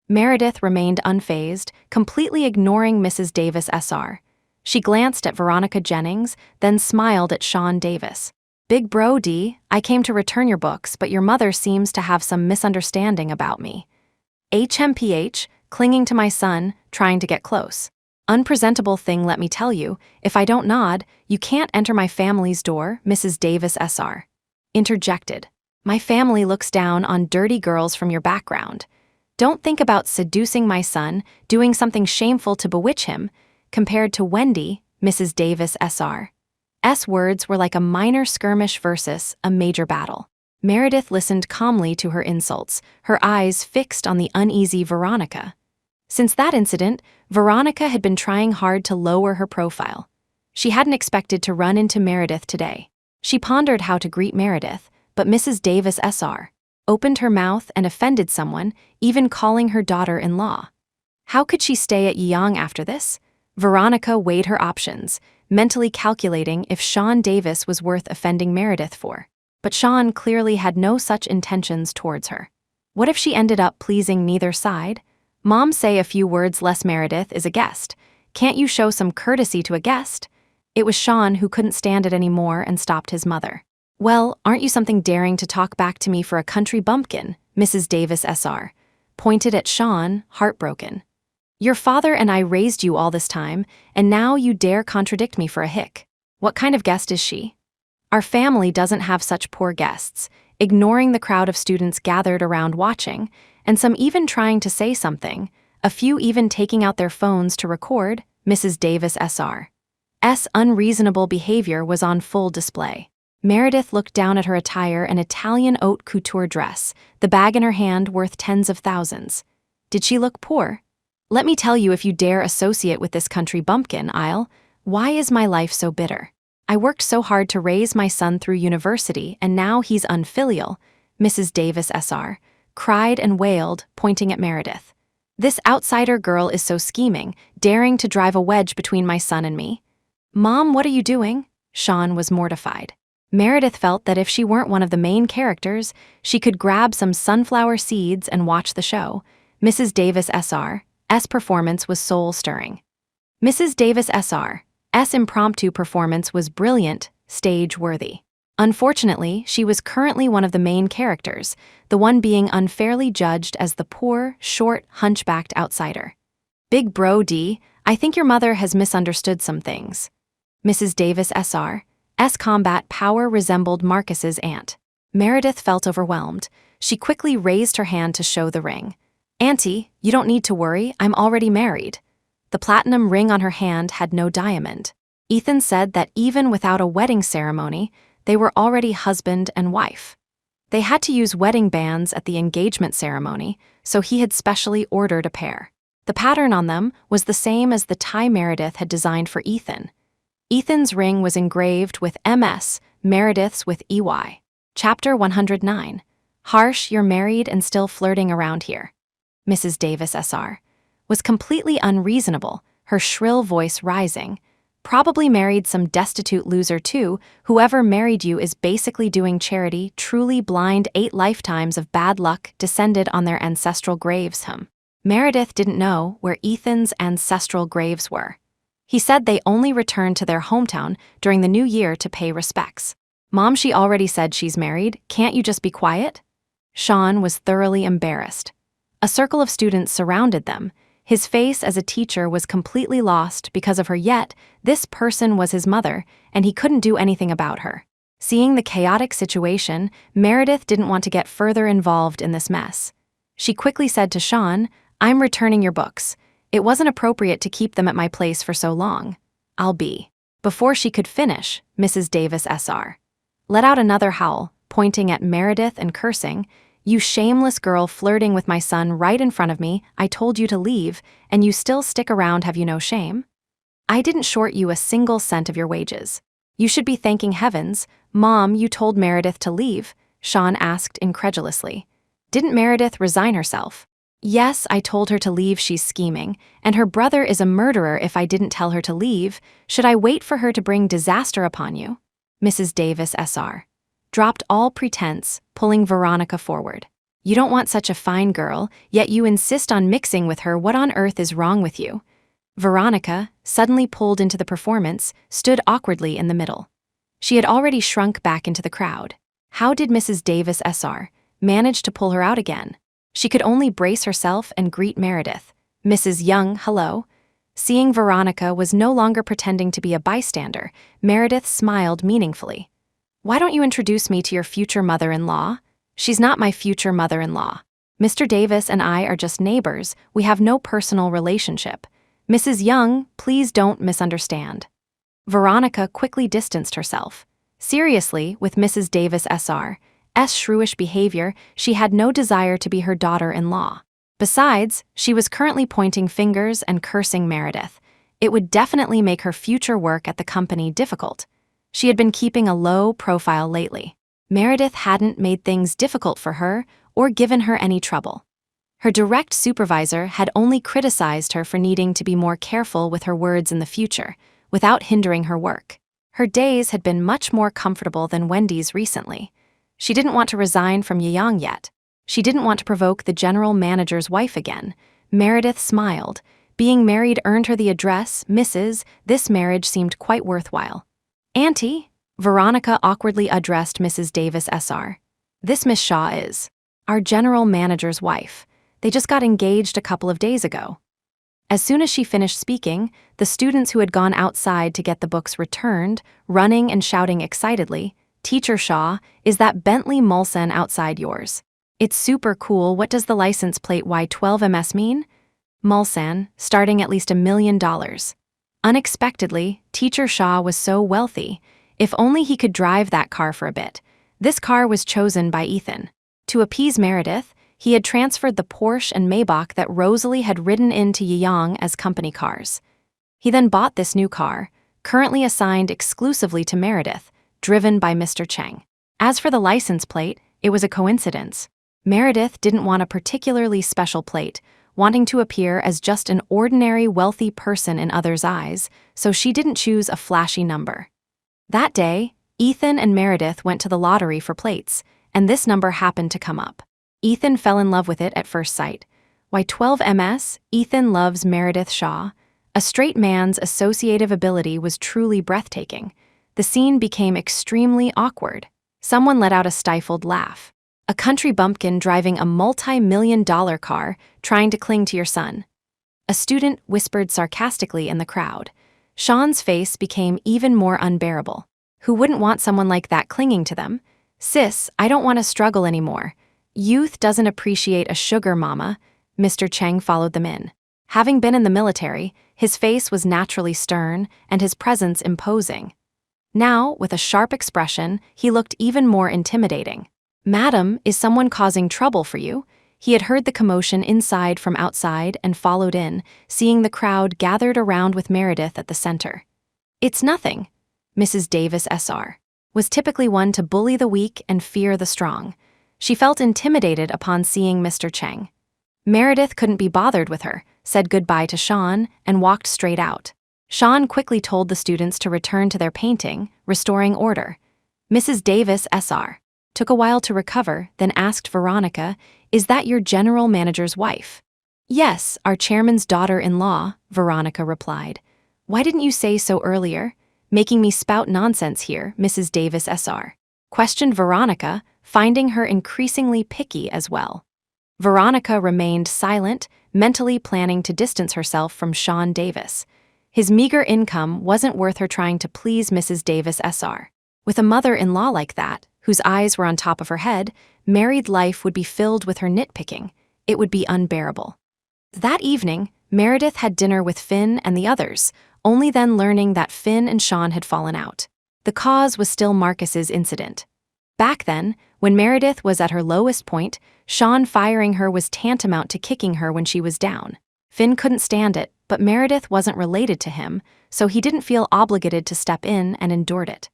Meredith remained unfazed, completely ignoring Mrs. Davis SR. She glanced at Veronica Jennings, then smiled at Sean Davis. "Big bro D, I came to return your books, but your mother seems to have some misunderstanding about me." HMPH, clinging to my son, trying to get close. "Unpresentable thing, let me tell you. If I don't nod, you can't enter my family's door," Mrs. Davis SR interjected. "My family looks down on dirty girls from your background. Don't think about seducing my son, doing something shameful to bewitch him." Compared to Wendy, Mrs. Davis SR's words were like a minor skirmish versus a major battle. Meredith listened calmly to her insults, her eyes fixed on the uneasy Veronica. Since that incident, Veronica had been trying hard to lower her profile. She hadn't expected to run into Meredith today. She pondered how to greet Meredith, but Mrs. Davis Sr. opened her mouth and offended someone, even calling her daughter-in-law. How could she stay at Yang after this? Veronica weighed her options, mentally calculating if Sean Davis was worth offending Meredith for. But Sean clearly had no such intentions towards her. What if she ended up pleasing neither side? Mom say a few words less. Meredith is a guest. Can't you show some courtesy to a guest? It was Sean who couldn't stand it anymore and stopped his mother. Well, aren't you something daring to talk back to me for a country bumpkin? Mrs. Davis Sr. pointed at Sean, heartbroken. Your father and I raised you all this time, and now you dare contradict me for a hick. What kind of guest is she? Our family doesn't have such poor guests, ignoring the crowd of students gathered around watching, and some even trying to say something, a few even taking out their phones to record. Mrs. Davis Sr.'s unreasonable behavior was on full display. Meredith looked down at her attire, an Italian haute couture dress, the bag in her hand worth tens of thousands. Did she look poor? Let me tell you, if you dare associate with this country bumpkin, why is my life so bitter? I worked so hard to raise my son through university, and now he's unfilial, Mrs. Davis Sr. cried and wailed, pointing at Meredith. This outsider girl is so scheming, daring to drive a wedge between my son and me. Mom, what are you doing? Sean was mortified. Meredith felt that if she weren't one of the main characters, she could grab some sunflower seeds and watch the show. Mrs. Davis Sr.'s performance was soul-stirring. Mrs. Davis Sr.'s impromptu performance was brilliant, stage-worthy. Unfortunately, she was currently one of the main characters, the one being unfairly judged as the poor, short, hunchbacked outsider. Big bro D, I think your mother has misunderstood some things. Mrs. Davis Sr.'s combat power resembled Marcus's aunt. Meredith felt overwhelmed. She quickly raised her hand to show the ring. Auntie, you don't need to worry, I'm already married. The platinum ring on her hand had no diamond. Ethan said that even without a wedding ceremony, they were already husband and wife. They had to use wedding bands at the engagement ceremony, so he had specially ordered a pair. The pattern on them was the same as the tie Meredith had designed for Ethan. Ethan's ring was engraved with MS, Meredith's with EY. Chapter 109. Harsh, you're married and still flirting around here. Mrs. Davis Sr. was completely unreasonable, her shrill voice rising. Probably married some destitute loser too. Whoever married you is basically doing charity. Truly blind. 8 lifetimes of bad luck descended on their ancestral graves. Meredith didn't know where Ethan's ancestral graves were. He said they only returned to their hometown during the new year to pay respects. Mom, she already said she's married. Can't you just be quiet? Sean was thoroughly embarrassed. A circle of students surrounded them. His face as a teacher was completely lost because of her, yet this person was his mother, and he couldn't do anything about her. Seeing the chaotic situation, Meredith didn't want to get further involved in this mess. She quickly said to Sean, I'm returning your books. It wasn't appropriate to keep them at my place for so long. I'll be. Before she could finish, Mrs. Davis Sr. let out another howl, pointing at Meredith and cursing, You shameless girl, flirting with my son right in front of me. I told you to leave, and you still stick around. Have you no shame? I didn't short you a single cent of your wages. You should be thanking heavens. Mom, you told Meredith to leave, Sean asked incredulously. Didn't Meredith resign herself? Yes, I told her to leave. She's scheming, and her brother is a murderer. If I didn't tell her to leave, should I wait for her to bring disaster upon you? Mrs. Davis Sr. dropped all pretense, pulling Veronica forward. You don't want such a fine girl, yet you insist on mixing with her. What on earth is wrong with you? Veronica, suddenly pulled into the performance, stood awkwardly in the middle. She had already shrunk back into the crowd. How did Mrs. Davis Sr. manage to pull her out again? She could only brace herself and greet Meredith. Mrs. Young, hello. Seeing Veronica was no longer pretending to be a bystander, Meredith smiled meaningfully. Why don't you introduce me to your future mother-in-law? She's not my future mother-in-law. Mr. Davis and I are just neighbors. We have no personal relationship. Mrs. Young, please don't misunderstand. Veronica quickly distanced herself. Seriously, with Mrs. Davis Sr.'s shrewish behavior, she had no desire to be her daughter-in-law. Besides, she was currently pointing fingers and cursing Meredith. It would definitely make her future work at the company difficult. She had been keeping a low profile lately. Meredith hadn't made things difficult for her or given her any trouble. Her direct supervisor had only criticized her for needing to be more careful with her words in the future, without hindering her work. Her days had been much more comfortable than Wendy's recently. She didn't want to resign from Yang yet. She didn't want to provoke the general manager's wife again. Meredith smiled. Being married earned her the address, Mrs. This marriage seemed quite worthwhile. Auntie, Veronica awkwardly addressed Mrs. Davis SR. This Miss Shaw is our general manager's wife. They just got engaged a couple of days ago. As soon as she finished speaking, the students who had gone outside to get the books returned, running and shouting excitedly, Teacher Shaw, is that Bentley Mulsanne outside yours? It's super cool. What does the license plate Y12MS mean? Mulsanne, starting at least $1 million. Unexpectedly, Teacher Shaw was so wealthy. If only he could drive that car for a bit. This car was chosen by Ethan. To appease Meredith, he had transferred the Porsche and Maybach that Rosalie had ridden into Yang as company cars. He then bought this new car, currently assigned exclusively to Meredith, driven by Mr. Cheng. As for the license plate, it was a coincidence. Meredith didn't want a particularly special plate, wanting to appear as just an ordinary wealthy person in others' eyes, so she didn't choose a flashy number. That day, Ethan and Meredith went to the lottery for plates, and this number happened to come up. Ethan fell in love with it at first sight. Y12MS, Ethan loves Meredith Shaw. A straight man's associative ability was truly breathtaking. The scene became extremely awkward. Someone let out a stifled laugh. A country bumpkin driving a multi-million-dollar car trying to cling to your son. A student whispered sarcastically in the crowd. Sean's face became even more unbearable. Who wouldn't want someone like that clinging to them? Sis, I don't want to struggle anymore. Youth doesn't appreciate a sugar mama. Mr. Cheng followed them in. Having been in the military, his face was naturally stern and his presence imposing. Now, with a sharp expression, he looked even more intimidating. Madam, is someone causing trouble for you? He had heard the commotion inside from outside and followed in, seeing the crowd gathered around with Meredith at the center. It's nothing. Mrs. Davis SR was typically one to bully the weak and fear the strong. She felt intimidated upon seeing Mr. Cheng. Meredith couldn't be bothered with her, said goodbye to Sean, and walked straight out. Sean quickly told the students to return to their painting, restoring order. Mrs. Davis SR took a while to recover, then asked Veronica, "Is that your general manager's wife?" "Yes, our chairman's daughter-in-law," Veronica replied. "Why didn't you say so earlier? Making me spout nonsense here," Mrs. Davis SR questioned Veronica, finding her increasingly picky as well. Veronica remained silent, mentally planning to distance herself from Sean Davis. His meager income wasn't worth her trying to please Mrs. Davis SR. With a mother-in-law like that, whose eyes were on top of her head, married life would be filled with her nitpicking. It would be unbearable. That evening, Meredith had dinner with Finn and the others, only then learning that Finn and Sean had fallen out. The cause was still Marcus's incident. Back then, when Meredith was at her lowest point, Sean firing her was tantamount to kicking her when she was down. Finn couldn't stand it, but Meredith wasn't related to him, so he didn't feel obligated to step in and endured it.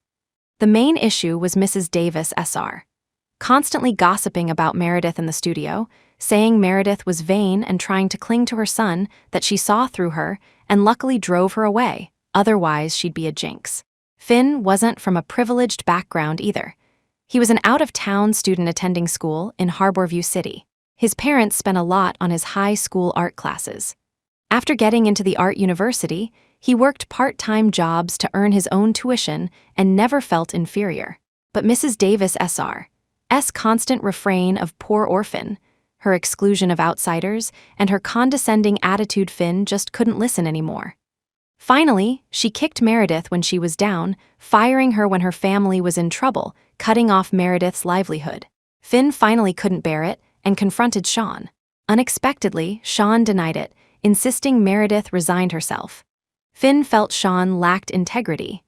The main issue was Mrs. Davis SR, constantly gossiping about Meredith in the studio, saying Meredith was vain and trying to cling to her son, that she saw through her, and luckily drove her away, otherwise she'd be a jinx. Finn wasn't from a privileged background either. He was an out-of-town student attending school in Harborview City. His parents spent a lot on his high school art classes. After getting into the art university, he worked part-time jobs to earn his own tuition and never felt inferior. But Mrs. Davis SR's constant refrain of poor orphan, her exclusion of outsiders, and her condescending attitude Finn just couldn't listen anymore. Finally, she kicked Meredith when she was down, firing her when her family was in trouble, cutting off Meredith's livelihood. Finn finally couldn't bear it and confronted Sean. Unexpectedly, Sean denied it, insisting Meredith resigned herself. Finn felt Sean lacked integrity.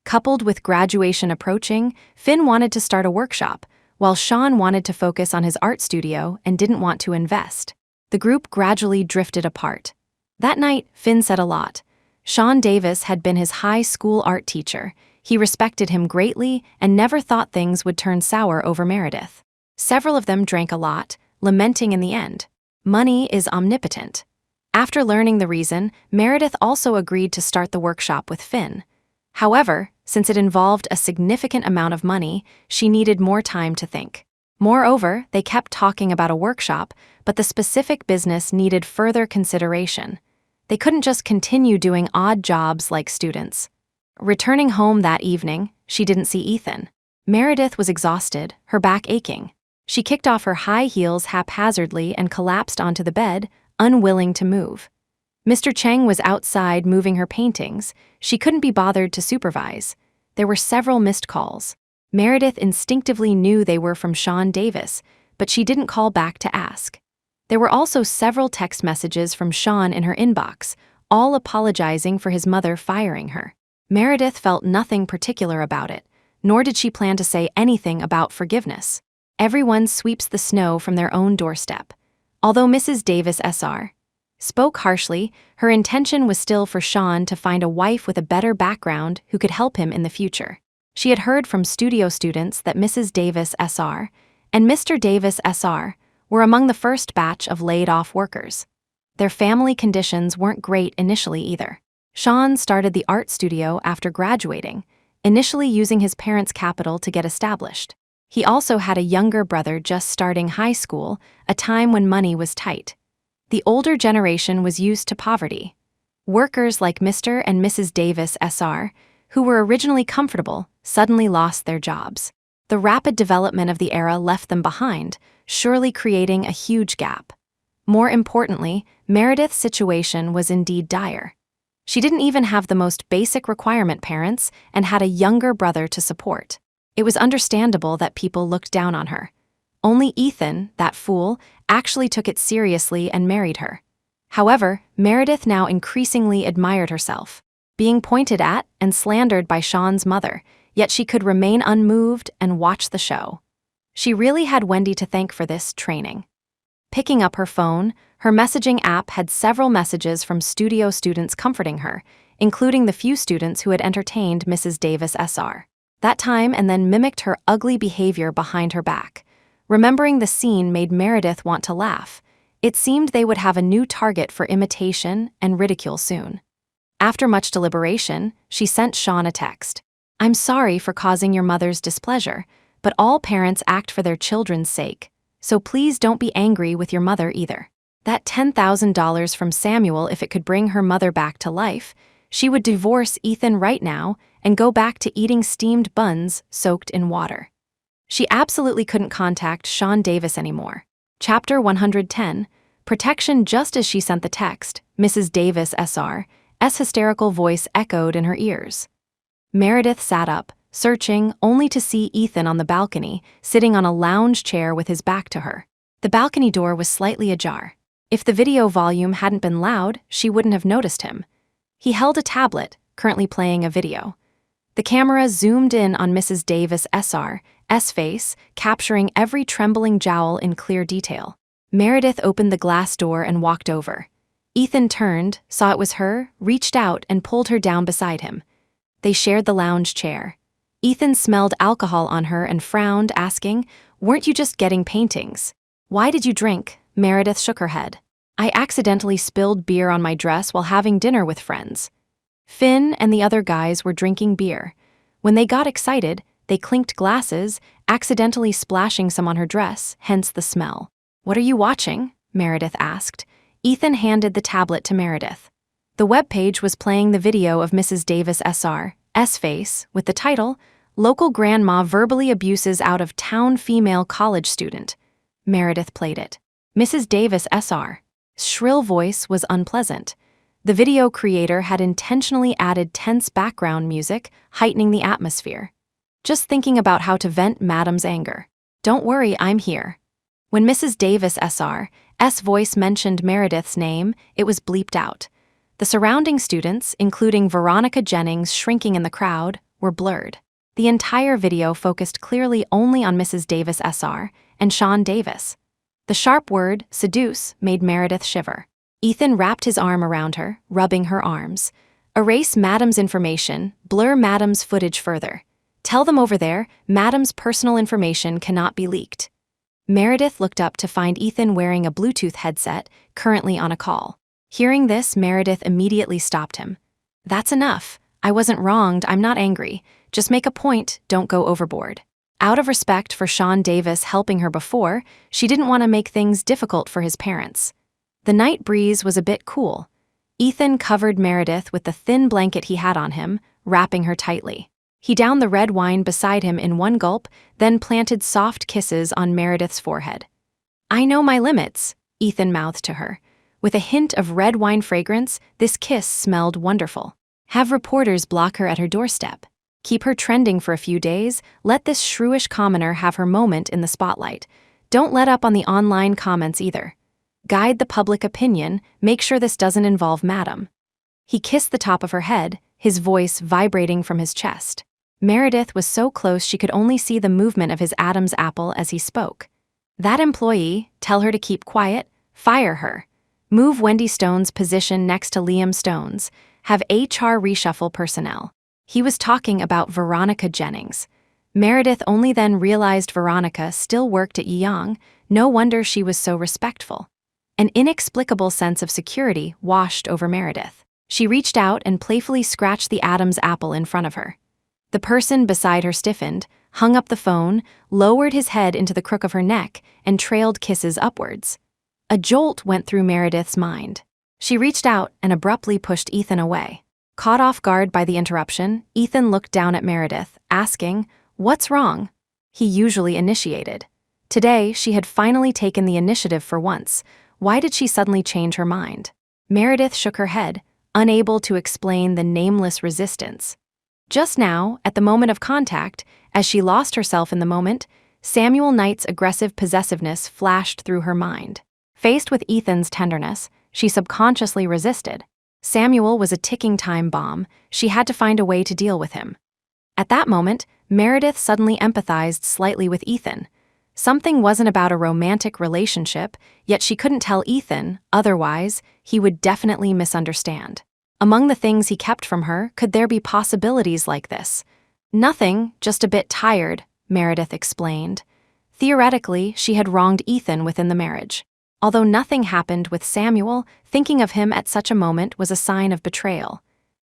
Coupled with graduation approaching, Finn wanted to start a workshop, while Sean wanted to focus on his art studio and didn't want to invest. The group gradually drifted apart. That night, Finn said a lot. Sean Davis had been his high school art teacher. He respected him greatly and never thought things would turn sour over Meredith. Several of them drank a lot, lamenting in the end. Money is omnipotent. After learning the reason, Meredith also agreed to start the workshop with Finn. However, since it involved a significant amount of money, she needed more time to think. Moreover, they kept talking about a workshop, but the specific business needed further consideration. They couldn't just continue doing odd jobs like students. Returning home that evening, she didn't see Ethan. Meredith was exhausted, her back aching. She kicked off her high heels haphazardly and collapsed onto the bed, unwilling to move. Mr. Cheng was outside moving her paintings. She couldn't be bothered to supervise. There were several missed calls. Meredith instinctively knew they were from Sean Davis, but she didn't call back to ask. There were also several text messages from Sean in her inbox, all apologizing for his mother firing her. Meredith felt nothing particular about it, nor did she plan to say anything about forgiveness. Everyone sweeps the snow from their own doorstep. Although Mrs. Davis Sr. spoke harshly, her intention was still for Sean to find a wife with a better background who could help him in the future. She had heard from studio students that Mrs. Davis Sr. and Mr. Davis Sr. were among the first batch of laid-off workers. Their family conditions weren't great initially either. Sean started the art studio after graduating, initially using his parents' capital to get established. He also had a younger brother just starting high school, a time when money was tight. The older generation was used to poverty. Workers like Mr. and Mrs. Davis Sr., who were originally comfortable, suddenly lost their jobs. The rapid development of the era left them behind, surely creating a huge gap. More importantly, Meredith's situation was indeed dire. She didn't even have the most basic requirement parents and had a younger brother to support. It was understandable that people looked down on her. Only Ethan, that fool, actually took it seriously and married her. However, Meredith now increasingly admired herself, being pointed at and slandered by Sean's mother, yet she could remain unmoved and watch the show. She really had Wendy to thank for this training. Picking up her phone, her messaging app had several messages from studio students comforting her, including the few students who had entertained Mrs. Davis Sr. that time and then mimicked her ugly behavior behind her back. Remembering the scene made Meredith want to laugh. It seemed they would have a new target for imitation and ridicule soon. After much deliberation, she sent Sean a text. "I'm sorry for causing your mother's displeasure, but all parents act for their children's sake, so please don't be angry with your mother either. That $10,000 from Samuel, if it could bring her mother back to life, she would divorce Ethan right now and go back to eating steamed buns soaked in water." She absolutely couldn't contact Sean Davis anymore. Chapter 110, Protection. Just as she sent the text, Mrs. Davis Sr.'s hysterical voice echoed in her ears. Meredith sat up, searching, only to see Ethan on the balcony, sitting on a lounge chair with his back to her. The balcony door was slightly ajar. If the video volume hadn't been loud, she wouldn't have noticed him. He held a tablet, currently playing a video. The camera zoomed in on Mrs. Davis Sr.'s face, capturing every trembling jowl in clear detail. Meredith opened the glass door and walked over. Ethan turned, saw it was her, reached out and pulled her down beside him. They shared the lounge chair. Ethan smelled alcohol on her and frowned, asking, "Weren't you just getting paintings? Why did you drink?" Meredith shook her head. "I accidentally spilled beer on my dress while having dinner with friends." Finn and the other guys were drinking beer. When they got excited, they clinked glasses, accidentally splashing some on her dress, hence the smell. "What are you watching?" Meredith asked. Ethan handed the tablet to Meredith. The webpage was playing the video of Mrs. Davis Sr.'s face, with the title, "Local Grandma Verbally Abuses Out-of-Town Female College Student." Meredith played it. Mrs. Davis Sr.'s shrill voice was unpleasant. The video creator had intentionally added tense background music, heightening the atmosphere. "Just thinking about how to vent Madam's anger. Don't worry, I'm here." When Mrs. Davis Sr.'s voice mentioned Meredith's name, it was bleeped out. The surrounding students, including Veronica Jennings shrinking in the crowd, were blurred. The entire video focused clearly only on Mrs. Davis Sr. and Sean Davis. The sharp word, seduce, made Meredith shiver. Ethan wrapped his arm around her, rubbing her arms. Erase Madam's information, blur Madam's footage further. Tell them over there, Madam's personal information cannot be leaked. Meredith looked up to find Ethan wearing a Bluetooth headset, currently on a call. Hearing this, Meredith immediately stopped him. That's enough. I wasn't wronged, I'm not angry. Just make a point, don't go overboard. Out of respect for Sean Davis helping her before, she didn't want to make things difficult for his parents. The night breeze was a bit cool. Ethan covered Meredith with the thin blanket he had on him, wrapping her tightly. He downed the red wine beside him in one gulp, then planted soft kisses on Meredith's forehead. I know my limits, Ethan mouthed to her. With a hint of red wine fragrance, this kiss smelled wonderful. Have reporters block her at her doorstep. Keep her trending for a few days, let this shrewish commoner have her moment in the spotlight. Don't let up on the online comments either. Guide the public opinion, make sure this doesn't involve Madam. He kissed the top of her head, his voice vibrating from his chest. Meredith was so close she could only see the movement of his Adam's apple as he spoke. That employee, tell her to keep quiet, fire her. Move Wendy Stone's position next to Liam Stone's. Have HR reshuffle personnel. He was talking about Veronica Jennings. Meredith only then realized Veronica still worked at Yeong. No wonder she was so respectful. An inexplicable sense of security washed over Meredith. She reached out and playfully scratched the Adam's apple in front of her. The person beside her stiffened, hung up the phone, lowered his head into the crook of her neck, and trailed kisses upwards. A jolt went through Meredith's mind. She reached out and abruptly pushed Ethan away. Caught off guard by the interruption, Ethan looked down at Meredith, asking, "What's wrong?" He usually initiated. Today, she had finally taken the initiative for once. Why did she suddenly change her mind? Meredith shook her head, unable to explain the nameless resistance. Just now, at the moment of contact, as she lost herself in the moment, Samuel Knight's aggressive possessiveness flashed through her mind. Faced with Ethan's tenderness, she subconsciously resisted. Samuel was a ticking time bomb. She had to find a way to deal with him. At that moment, Meredith suddenly empathized slightly with Ethan. Something wasn't about a romantic relationship, yet she couldn't tell Ethan, otherwise, he would definitely misunderstand. Among the things he kept from her, could there be possibilities like this? Nothing, just a bit tired, Meredith explained. Theoretically, she had wronged Ethan within the marriage. Although nothing happened with Samuel, thinking of him at such a moment was a sign of betrayal.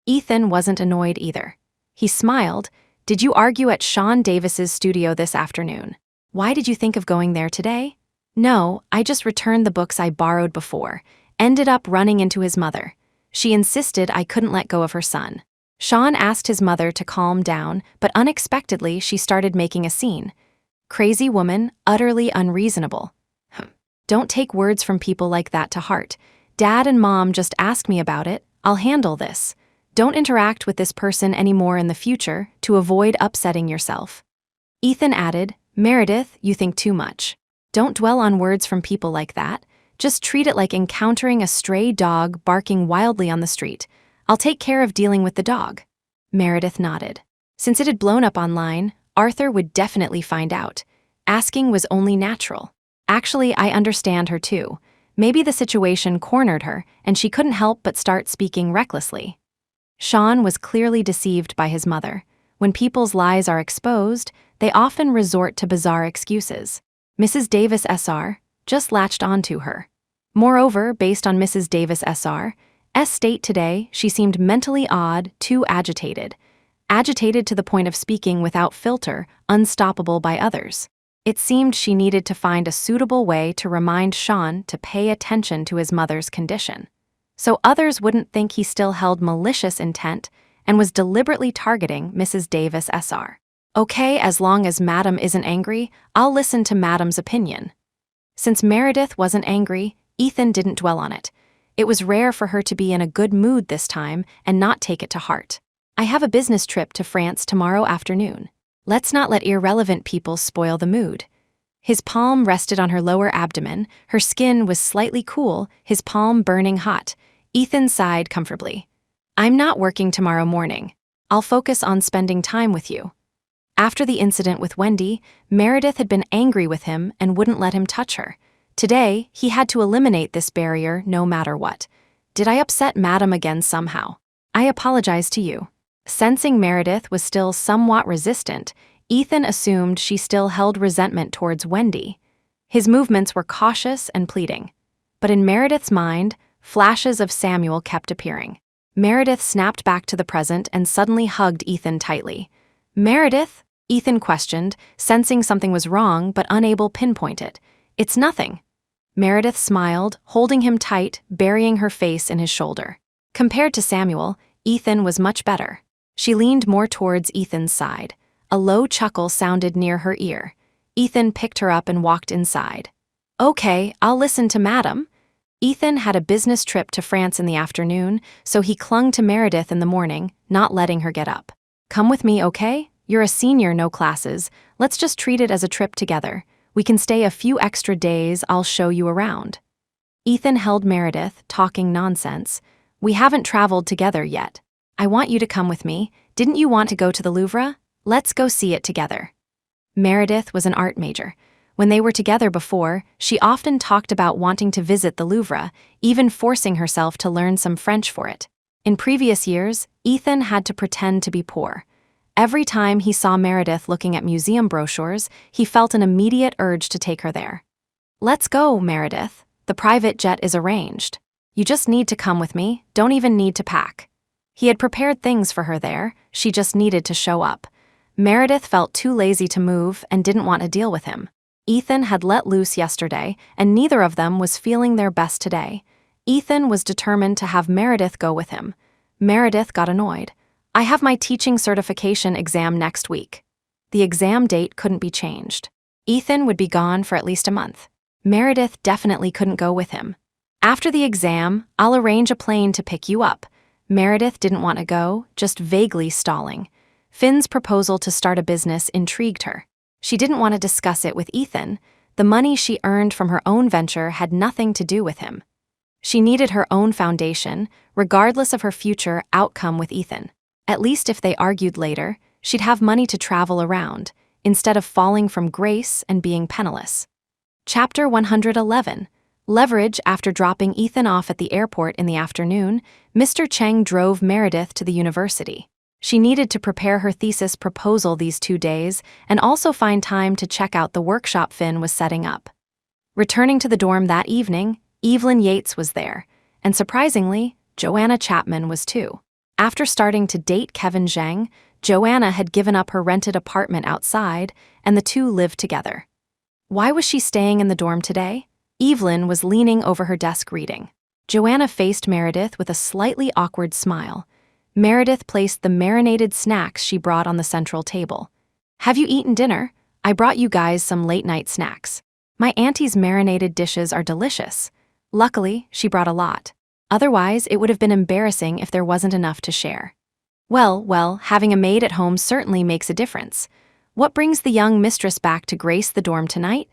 Ethan wasn't annoyed either. He smiled. Did you argue at Sean Davis's studio this afternoon? Why did you think of going there today? No, I just returned the books I borrowed before. Ended up running into his mother. She insisted I couldn't let go of her son. Sean asked his mother to calm down, but unexpectedly she started making a scene. Crazy woman, utterly unreasonable. Don't take words from people like that to heart. Dad and Mom just asked me about it. I'll handle this. Don't interact with this person anymore in the future to avoid upsetting yourself. Ethan added, Meredith, you think too much. Don't dwell on words from people like that. Just treat it like encountering a stray dog barking wildly on the street. I'll take care of dealing with the dog. Meredith nodded. Since it had blown up online, Arthur would definitely find out. Asking was only natural. Actually, I understand her too. Maybe the situation cornered her, and she couldn't help but start speaking recklessly. Sean was clearly deceived by his mother. When people's lies are exposed, they often resort to bizarre excuses. Mrs. Davis SR just latched onto her. Moreover, based on Mrs. Davis SR's state today, she seemed mentally odd, too agitated. Agitated to the point of speaking without filter, unstoppable by others. It seemed she needed to find a suitable way to remind Sean to pay attention to his mother's condition, so others wouldn't think he still held malicious intent and was deliberately targeting Mrs. Davis SR. Okay, as long as Madam isn't angry, I'll listen to Madam's opinion. Since Meredith wasn't angry, Ethan didn't dwell on it. It was rare for her to be in a good mood this time and not take it to heart. I have a business trip to France tomorrow afternoon. Let's not let irrelevant people spoil the mood. His palm rested on her lower abdomen, her skin was slightly cool, his palm burning hot. Ethan sighed comfortably. I'm not working tomorrow morning. I'll focus on spending time with you. After the incident with Wendy, Meredith had been angry with him and wouldn't let him touch her. Today, he had to eliminate this barrier no matter what. Did I upset Madam again somehow? I apologize to you. Sensing Meredith was still somewhat resistant, Ethan assumed she still held resentment towards Wendy. His movements were cautious and pleading. But in Meredith's mind, flashes of Samuel kept appearing. Meredith snapped back to the present and suddenly hugged Ethan tightly. "Meredith?" Ethan questioned, sensing something was wrong but unable to pinpoint it. "It's nothing." Meredith smiled, holding him tight, burying her face in his shoulder. Compared to Samuel, Ethan was much better. She leaned more towards Ethan's side. A low chuckle sounded near her ear. Ethan picked her up and walked inside. "Okay, I'll listen to Madam." Ethan had a business trip to France in the afternoon, so he clung to Meredith in the morning, not letting her get up. "Come with me, okay? You're a senior, no classes. Let's just treat it as a trip together. We can stay a few extra days, I'll show you around." Ethan held Meredith, talking nonsense. "We haven't traveled together yet. I want you to come with me. Didn't you want to go to the Louvre? Let's go see it together." Meredith was an art major. When they were together before, she often talked about wanting to visit the Louvre, even forcing herself to learn some French for it. In previous years, Ethan had to pretend to be poor. Every time he saw Meredith looking at museum brochures, he felt an immediate urge to take her there. "Let's go, Meredith. The private jet is arranged. You just need to come with me, don't even need to pack." He had prepared things for her there, she just needed to show up. Meredith felt too lazy to move and didn't want to deal with him. Ethan had let loose yesterday, and neither of them was feeling their best today. Ethan was determined to have Meredith go with him. Meredith got annoyed. "I have my teaching certification exam next week." The exam date couldn't be changed. Ethan would be gone for at least a month. Meredith definitely couldn't go with him. "After the exam, I'll arrange a plane to pick you up." Meredith didn't want to go, just vaguely stalling. Finn's proposal to start a business intrigued her. She didn't want to discuss it with Ethan. The money she earned from her own venture had nothing to do with him. She needed her own foundation, regardless of her future outcome with Ethan. At least if they argued later, she'd have money to travel around, instead of falling from grace and being penniless. Chapter 111. Leverage. After dropping Ethan off at the airport in the afternoon, Mr. Cheng drove Meredith to the university. She needed to prepare her thesis proposal these 2 days and also find time to check out the workshop Finn was setting up. Returning to the dorm that evening, Evelyn Yates was there, and surprisingly, Joanna Chapman was too. After starting to date Kevin Zhang, Joanna had given up her rented apartment outside, and the two lived together. Why was she staying in the dorm today? Evelyn was leaning over her desk reading. Joanna faced Meredith with a slightly awkward smile. Meredith placed the marinated snacks she brought on the central table. "Have you eaten dinner? I brought you guys some late-night snacks. My auntie's marinated dishes are delicious." Luckily, she brought a lot. Otherwise, it would have been embarrassing if there wasn't enough to share. Well, having a maid at home certainly makes a difference. What brings the young mistress back to grace the dorm tonight?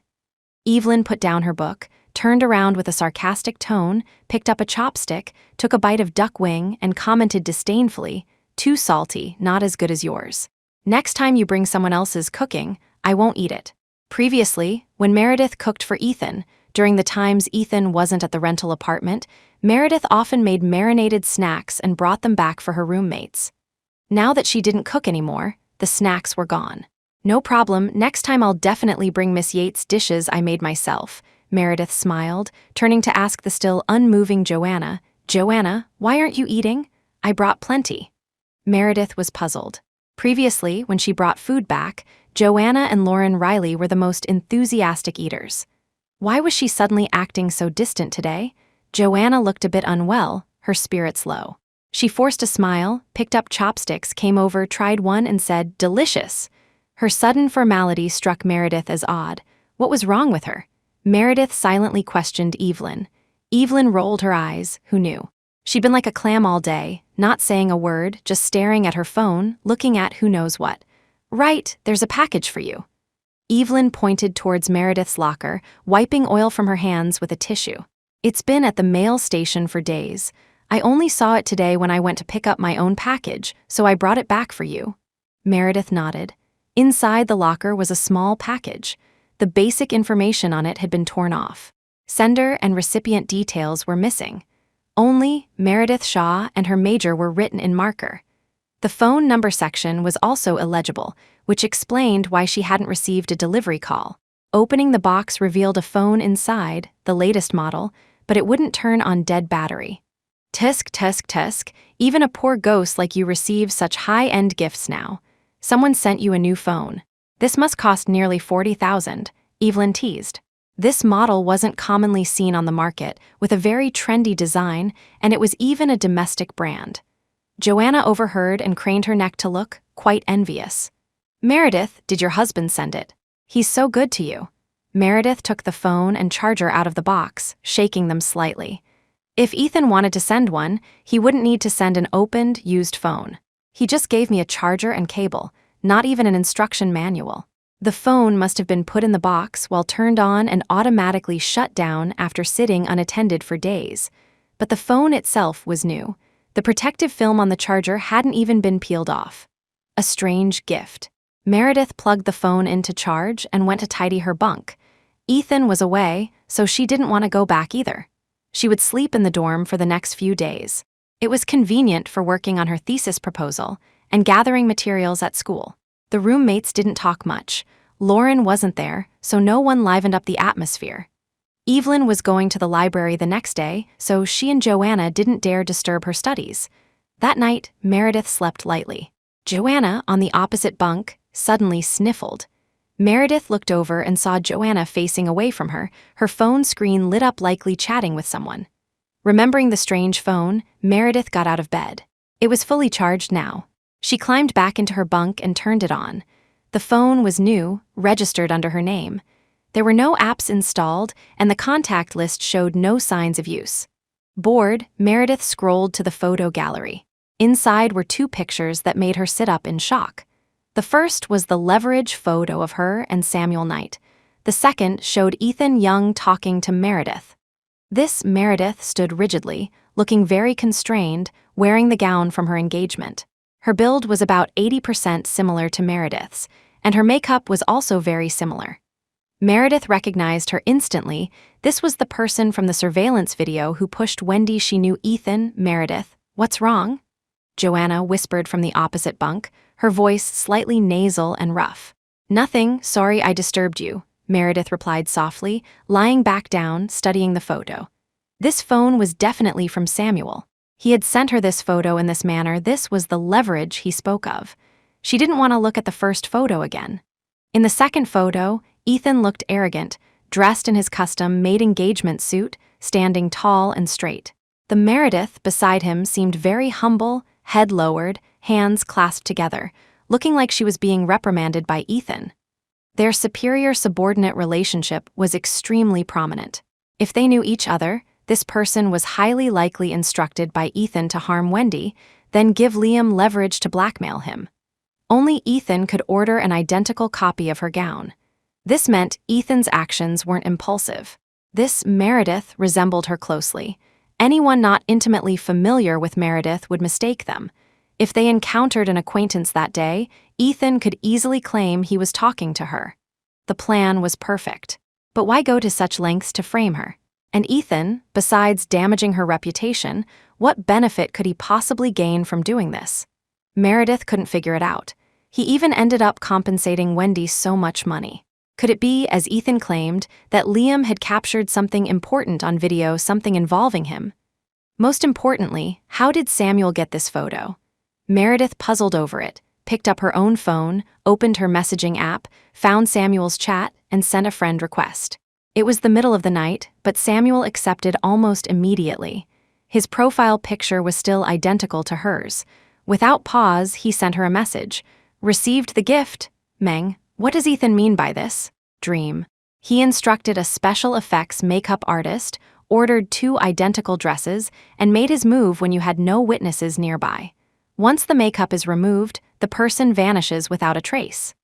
Evelyn put down her book, turned around with a sarcastic tone, picked up a chopstick, took a bite of duck wing, and commented disdainfully, "Too salty, not as good as yours. Next time you bring someone else's cooking, I won't eat it." Previously, when Meredith cooked for Ethan, during the times Ethan wasn't at the rental apartment, Meredith often made marinated snacks and brought them back for her roommates. Now that she didn't cook anymore, the snacks were gone. "No problem, next time I'll definitely bring Miss Yates dishes I made myself," Meredith smiled, turning to ask the still unmoving Joanna, "Joanna, why aren't you eating? I brought plenty." Meredith was puzzled. Previously, when she brought food back, Joanna and Lauren Riley were the most enthusiastic eaters. Why was she suddenly acting so distant today? Joanna looked a bit unwell, her spirits low. She forced a smile, picked up chopsticks, came over, tried one, and said, "Delicious." Her sudden formality struck Meredith as odd. What was wrong with her? Meredith silently questioned Evelyn. Evelyn rolled her eyes, who knew? She'd been like a clam all day, not saying a word, just staring at her phone, looking at who knows what. "Right, there's a package for you." Evelyn pointed towards Meredith's locker, wiping oil from her hands with a tissue. "It's been at the mail station for days. I only saw it today when I went to pick up my own package, so I brought it back for you." Meredith nodded. Inside the locker was a small package. The basic information on it had been torn off. Sender and recipient details were missing. Only Meredith Shaw and her major were written in marker. The phone number section was also illegible, which explained why she hadn't received a delivery call. Opening the box revealed a phone inside, the latest model, but it wouldn't turn on dead battery. Tisk, tisk, tisk, even a poor ghost like you receives such high-end gifts now. Someone sent you a new phone. This must cost nearly $40,000, Evelyn teased. This model wasn't commonly seen on the market, with a very trendy design, and it was even a domestic brand. Joanna overheard and craned her neck to look, quite envious. Meredith, did your husband send it? He's so good to you. Meredith took the phone and charger out of the box, shaking them slightly. If Ethan wanted to send one, he wouldn't need to send an opened, used phone. He just gave me a charger and cable, not even an instruction manual. The phone must have been put in the box while turned on and automatically shut down after sitting unattended for days. But the phone itself was new. The protective film on the charger hadn't even been peeled off. A strange gift. Meredith plugged the phone in to charge and went to tidy her bunk. Ethan was away, so she didn't want to go back either. She would sleep in the dorm for the next few days. It was convenient for working on her thesis proposal and gathering materials at school. The roommates didn't talk much. Lauren wasn't there, so no one livened up the atmosphere. Evelyn was going to the library the next day, so she and Joanna didn't dare disturb her studies. That night, Meredith slept lightly. Joanna, on the opposite bunk, suddenly sniffled. Meredith looked over and saw Joanna facing away from her, her phone screen lit up likely chatting with someone. Remembering the strange phone, Meredith got out of bed. It was fully charged now. She climbed back into her bunk and turned it on. The phone was new, registered under her name. There were no apps installed, and the contact list showed no signs of use. Bored, Meredith scrolled to the photo gallery. Inside were two pictures that made her sit up in shock. The first was the leverage photo of her and Samuel Knight. The second showed Ethan Young talking to Meredith. This Meredith stood rigidly, looking very constrained, wearing the gown from her engagement. Her build was about 80% similar to Meredith's, and her makeup was also very similar. Meredith recognized her instantly. This was the person from the surveillance video who pushed Wendy. She knew Ethan. Meredith, what's wrong? Joanna whispered from the opposite bunk, her voice slightly nasal and rough. Nothing, sorry I disturbed you, Meredith replied softly, lying back down, studying the photo. This phone was definitely from Samuel. He had sent her this photo in this manner. This was the leverage he spoke of. She didn't want to look at the first photo again. In the second photo, Ethan looked arrogant, dressed in his custom-made engagement suit, standing tall and straight. The Meredith beside him seemed very humble, head lowered, hands clasped together, looking like she was being reprimanded by Ethan. Their superior-subordinate relationship was extremely prominent. If they knew each other, this person was highly likely instructed by Ethan to harm Wendy, then give Liam leverage to blackmail him. Only Ethan could order an identical copy of her gown. This meant Ethan's actions weren't impulsive. This Meredith resembled her closely. Anyone not intimately familiar with Meredith would mistake them. If they encountered an acquaintance that day, Ethan could easily claim he was talking to her. The plan was perfect. But why go to such lengths to frame her? And Ethan, besides damaging her reputation, what benefit could he possibly gain from doing this? Meredith couldn't figure it out. He even ended up compensating Wendy so much money. Could it be, as Ethan claimed, that Liam had captured something important on video, something involving him? Most importantly, how did Samuel get this photo? Meredith puzzled over it, picked up her own phone, opened her messaging app, found Samuel's chat, and sent a friend request. It was the middle of the night, but Samuel accepted almost immediately. His profile picture was still identical to hers. Without pause, he sent her a message. Received the gift. Meng, what does Ethan mean by this? Dream. He instructed a special effects makeup artist, ordered 2 identical dresses, and made his move when you had no witnesses nearby. Once the makeup is removed, the person vanishes without a trace.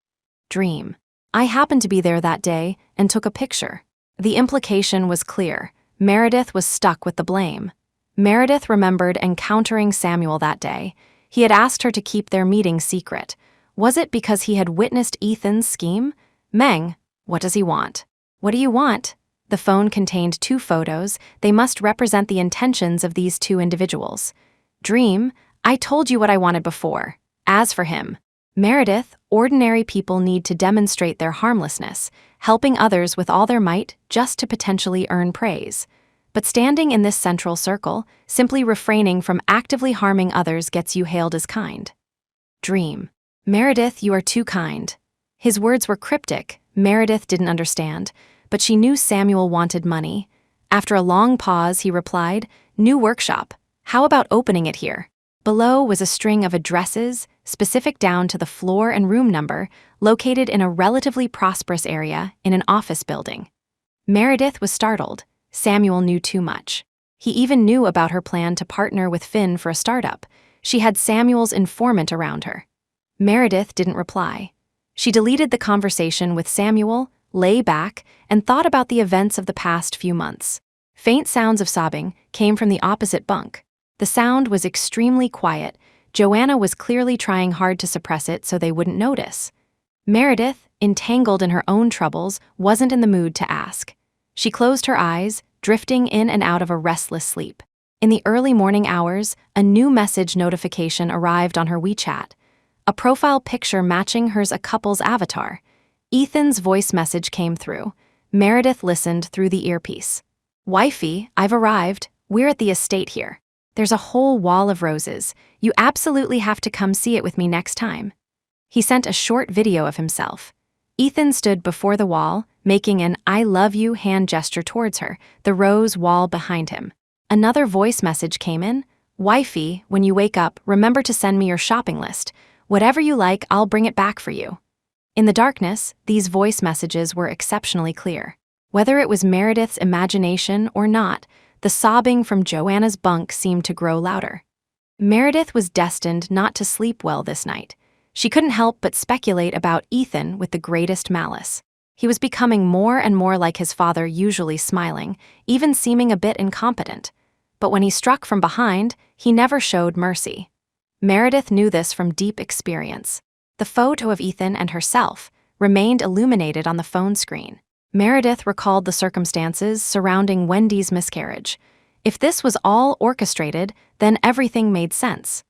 Dream. I happened to be there that day and took a picture. The implication was clear. Meredith was stuck with the blame. Meredith remembered encountering Samuel that day. He had asked her to keep their meeting secret. Was it because he had witnessed Ethan's scheme? Meng, what does he want? What do you want? The phone contained 2 photos. They must represent the intentions of these 2 individuals. Dream, I told you what I wanted before. As for him, Meredith, ordinary people need to demonstrate their harmlessness, helping others with all their might just to potentially earn praise. But standing in this central circle, simply refraining from actively harming others gets you hailed as kind. Dream, Meredith, you are too kind. His words were cryptic. Meredith didn't understand, but she knew Samuel wanted money. After a long pause, he replied, New workshop. How about opening it here? Below was a string of addresses, specific down to the floor and room number, located in a relatively prosperous area in an office building. Meredith was startled. Samuel knew too much. He even knew about her plan to partner with Finn for a startup. She had Samuel's informant around her. Meredith didn't reply. She deleted the conversation with Samuel, lay back, and thought about the events of the past few months. Faint sounds of sobbing came from the opposite bunk. The sound was extremely quiet. Joanna was clearly trying hard to suppress it so they wouldn't notice. Meredith, entangled in her own troubles, wasn't in the mood to ask. She closed her eyes, drifting in and out of a restless sleep. In the early morning hours, a new message notification arrived on her WeChat. A profile picture matching hers, a couple's avatar. Ethan's voice message came through. Meredith listened through the earpiece. Wifey, I've arrived. We're at the estate here. There's a whole wall of roses. You absolutely have to come see it with me next time. He sent a short video of himself. Ethan stood before the wall, making an I love you hand gesture towards her, the rose wall behind him. Another voice message came in. Wifey, when you wake up, remember to send me your shopping list. Whatever you like, I'll bring it back for you. In the darkness, these voice messages were exceptionally clear. Whether it was Meredith's imagination or not, the sobbing from Joanna's bunk seemed to grow louder. Meredith was destined not to sleep well this night. She couldn't help but speculate about Ethan with the greatest malice. He was becoming more and more like his father, usually smiling, even seeming a bit incompetent. But when he struck from behind, he never showed mercy. Meredith knew this from deep experience. The photo of Ethan and herself remained illuminated on the phone screen. Meredith recalled the circumstances surrounding Wendy's miscarriage. If this was all orchestrated, then everything made sense.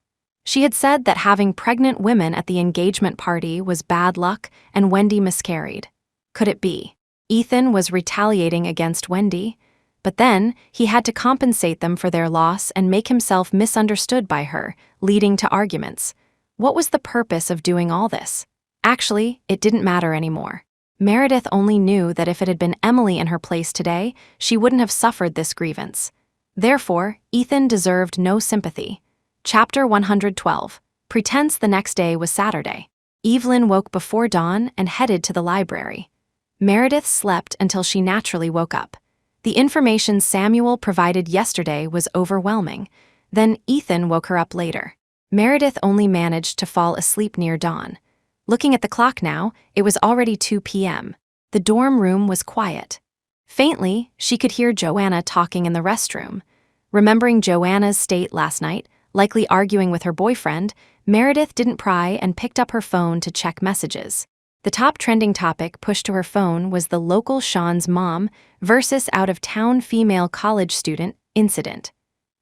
She had said that having pregnant women at the engagement party was bad luck and Wendy miscarried. Could it be? Ethan was retaliating against Wendy, but then he had to compensate them for their loss and make himself misunderstood by her, leading to arguments. What was the purpose of doing all this? Actually, it didn't matter anymore. Meredith only knew that if it had been Emily in her place today, she wouldn't have suffered this grievance. Therefore, Ethan deserved no sympathy. Chapter 112. Pretense. The next day was Saturday. Evelyn woke before dawn and headed to the library. Meredith slept until she naturally woke up. The information Samuel provided yesterday was overwhelming. Then Ethan woke her up later. Meredith only managed to fall asleep near dawn. Looking at the clock now, it was already 2 p.m. The dorm room was quiet. Faintly, she could hear Joanna talking in the restroom. Remembering Joanna's state last night, likely arguing with her boyfriend, Meredith didn't pry and picked up her phone to check messages. The top trending topic pushed to her phone was the local Sean's mom versus out-of-town female college student incident.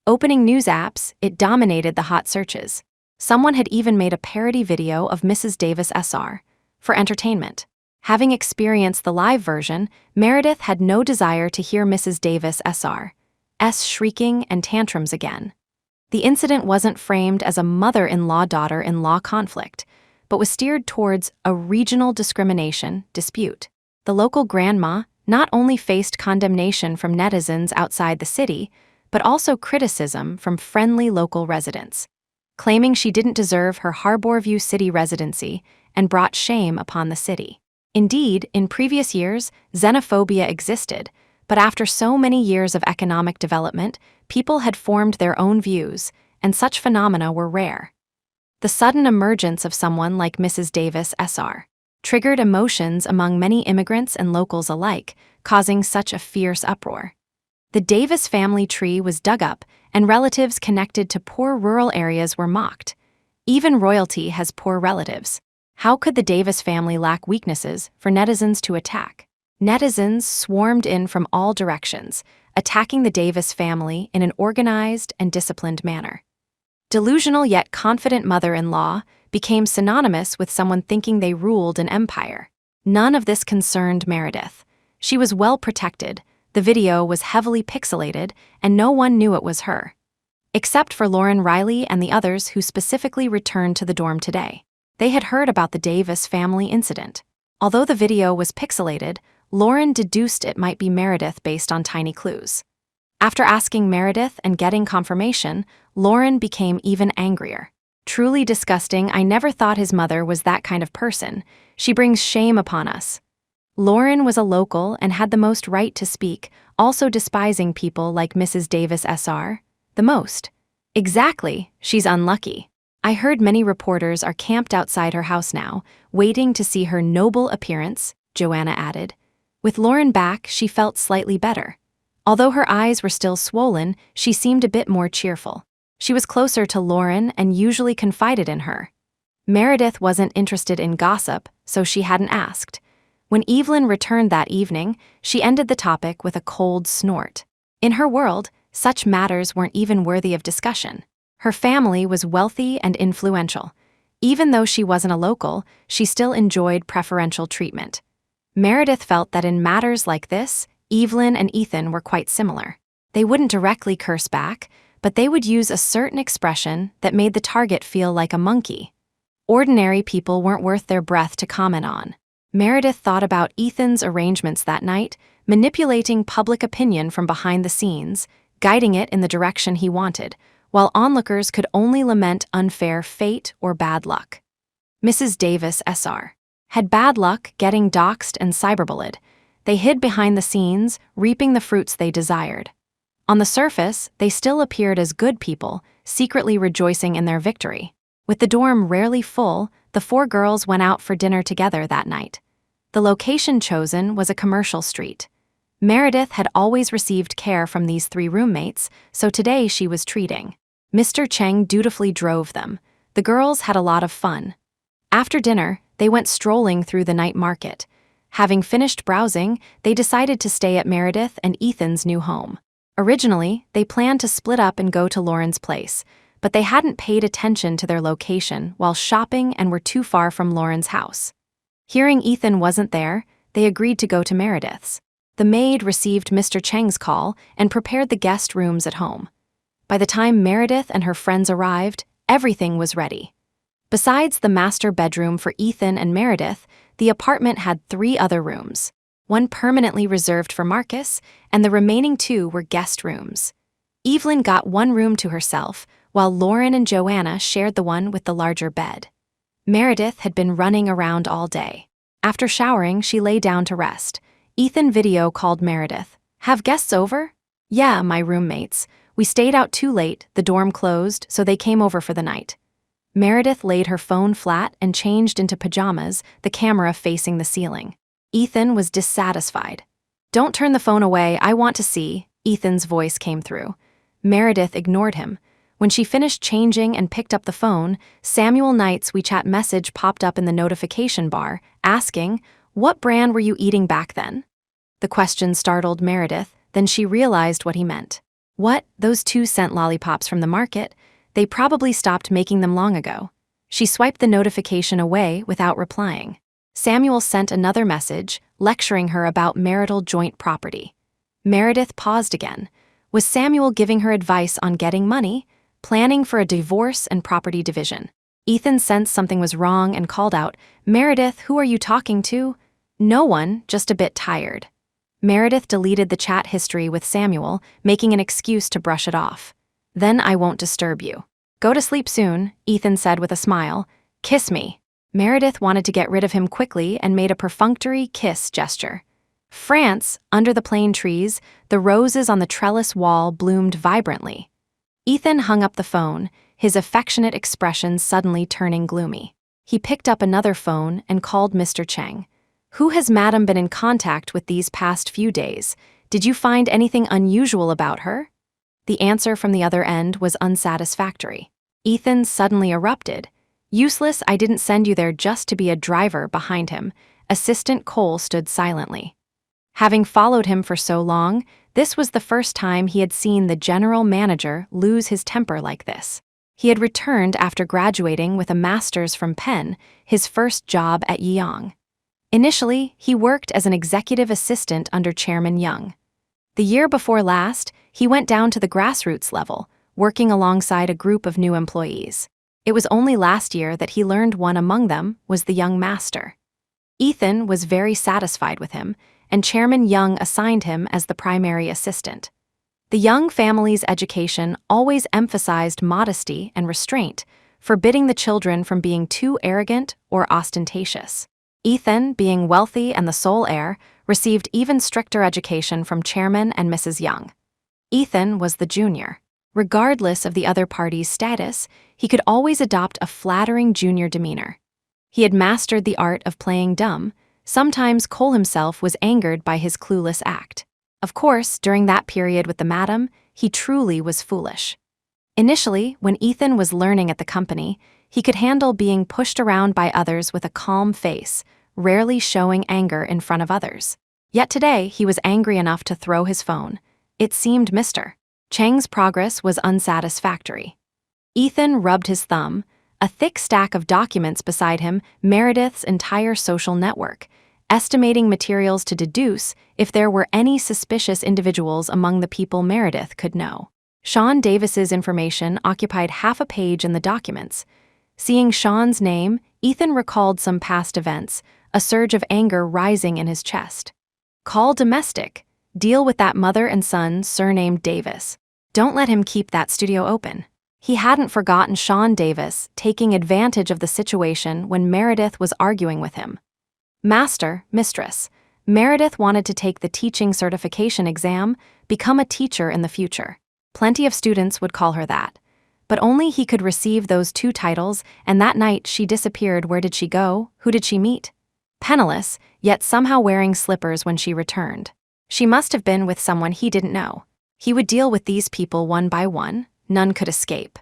Opening news apps, it dominated the hot searches. Someone had even made a parody video of Mrs. Davis SR for entertainment. Having experienced the live version, Meredith had no desire to hear Mrs. Davis SR's shrieking and tantrums again. The incident wasn't framed as a mother-in-law-daughter-in-law conflict, but was steered towards a regional discrimination dispute. The local grandma not only faced condemnation from netizens outside the city, but also criticism from friendly local residents, claiming she didn't deserve her Harborview city residency and brought shame upon the city. Indeed, in previous years, xenophobia existed, but after so many years of economic development, people had formed their own views, and such phenomena were rare. The sudden emergence of someone like Mrs. Davis SR triggered emotions among many immigrants and locals alike, causing such a fierce uproar. The Davis family tree was dug up, and relatives connected to poor rural areas were mocked. Even royalty has poor relatives. How could the Davis family lack weaknesses for netizens to attack? Netizens swarmed in from all directions, attacking the Davis family in an organized and disciplined manner. Delusional yet confident mother-in-law became synonymous with someone thinking they ruled an empire. None of this concerned Meredith. She was well protected, the video was heavily pixelated, and no one knew it was her. Except for Lauren Riley and the others who specifically returned to the dorm today. They had heard about the Davis family incident. Although the video was pixelated, Lauren deduced it might be Meredith based on tiny clues. After asking Meredith and getting confirmation, Lauren became even angrier. Truly disgusting, I never thought his mother was that kind of person. She brings shame upon us. Lauren was a local and had the most right to speak, also despising people like Mrs. Davis SR. The most. Exactly, she's unlucky. I heard many reporters are camped outside her house now, waiting to see her noble appearance, Joanna added. With Lauren back, she felt slightly better. Although her eyes were still swollen, she seemed a bit more cheerful. She was closer to Lauren and usually confided in her. Meredith wasn't interested in gossip, so she hadn't asked. When Evelyn returned that evening, she ended the topic with a cold snort. In her world, such matters weren't even worthy of discussion. Her family was wealthy and influential. Even though she wasn't a local, she still enjoyed preferential treatment. Meredith felt that in matters like this, Evelyn and Ethan were quite similar. They wouldn't directly curse back, but they would use a certain expression that made the target feel like a monkey. Ordinary people weren't worth their breath to comment on. Meredith thought about Ethan's arrangements that night, manipulating public opinion from behind the scenes, guiding it in the direction he wanted, while onlookers could only lament unfair fate or bad luck. Mrs. Davis SR had bad luck getting doxxed and cyberbullied. They hid behind the scenes, reaping the fruits they desired. On the surface, they still appeared as good people, secretly rejoicing in their victory. With the dorm rarely full, the four girls went out for dinner together that night. The location chosen was a commercial street. Meredith had always received care from these three roommates, so today she was treating. Mr. Cheng dutifully drove them. The girls had a lot of fun. After dinner, they went strolling through the night market. Having finished browsing, they decided to stay at Meredith and Ethan's new home. Originally, they planned to split up and go to Lauren's place, but they hadn't paid attention to their location while shopping and were too far from Lauren's house. Hearing Ethan wasn't there, they agreed to go to Meredith's. The maid received Mr. Cheng's call and prepared the guest rooms at home. By the time Meredith and her friends arrived, everything was ready. Besides the master bedroom for Ethan and Meredith, the apartment had 3 other rooms. One permanently reserved for Marcus, and the remaining 2 were guest rooms. Evelyn got one room to herself, while Lauren and Joanna shared the one with the larger bed. Meredith had been running around all day. After showering, she lay down to rest. Ethan video called Meredith. "Have guests over?" "Yeah, my roommates. We stayed out too late, the dorm closed, so they came over for the night." Meredith laid her phone flat and changed into pajamas, the camera facing the ceiling. Ethan was dissatisfied. "Don't turn the phone away, I want to see," Ethan's voice came through. Meredith ignored him. When she finished changing and picked up the phone, Samuel Knight's WeChat message popped up in the notification bar, asking, "What brand were you eating back then?" The question startled Meredith, then she realized what he meant. What, those 2-cent lollipops from the market? They probably stopped making them long ago. She swiped the notification away without replying. Samuel sent another message, lecturing her about marital joint property. Meredith paused again. Was Samuel giving her advice on getting money? Planning for a divorce and property division? Ethan sensed something was wrong and called out, "Meredith, who are you talking to?" "No one, just a bit tired." Meredith deleted the chat history with Samuel, making an excuse to brush it off. "Then I won't disturb you." "Go to sleep soon," Ethan said with a smile. "Kiss me." Meredith wanted to get rid of him quickly and made a perfunctory kiss gesture. France, under the plane trees, the roses on the trellis wall bloomed vibrantly. Ethan hung up the phone, his affectionate expression suddenly turning gloomy. He picked up another phone and called Mr. Cheng. "Who has Madam been in contact with these past few days? Did you find anything unusual about her?" The answer from the other end was unsatisfactory. Ethan suddenly erupted. "Useless, I didn't send you there just to be a driver," behind him. Assistant Cole stood silently. Having followed him for so long, this was the first time he had seen the general manager lose his temper like this. He had returned after graduating with a master's from Penn, his first job at Yeong. Initially, he worked as an executive assistant under Chairman Young. The year before last, he went down to the grassroots level, working alongside a group of new employees. It was only last year that he learned one among them was the young master. Ethan was very satisfied with him, and Chairman Young assigned him as the primary assistant. The Young family's education always emphasized modesty and restraint, forbidding the children from being too arrogant or ostentatious. Ethan, being wealthy and the sole heir, received even stricter education from Chairman and Mrs. Young. Ethan was the junior. Regardless of the other party's status, he could always adopt a flattering junior demeanor. He had mastered the art of playing dumb. Sometimes Cole himself was angered by his clueless act. Of course, during that period with the madam, he truly was foolish. Initially, when Ethan was learning at the company, he could handle being pushed around by others with a calm face, rarely showing anger in front of others. Yet today, he was angry enough to throw his phone. It seemed Mr. Chang's progress was unsatisfactory. Ethan rubbed his thumb. A thick stack of documents beside him, Meredith's entire social network, estimating materials to deduce if there were any suspicious individuals among the people Meredith could know. Sean Davis's information occupied half a page in the documents. Seeing Sean's name, Ethan recalled some past events, a surge of anger rising in his chest. Call domestic. Deal with that mother and son surnamed Davis. Don't let him keep that studio open. He hadn't forgotten Sean Davis taking advantage of the situation when Meredith was arguing with him. Master, mistress, Meredith wanted to take the teaching certification exam, become a teacher in the future. Plenty of students would call her that. But only he could receive those two titles, and that night she disappeared. Where did she go? Who did she meet? Penniless, yet somehow wearing slippers when she returned. She must have been with someone he didn't know. He would deal with these people one by one. None could escape.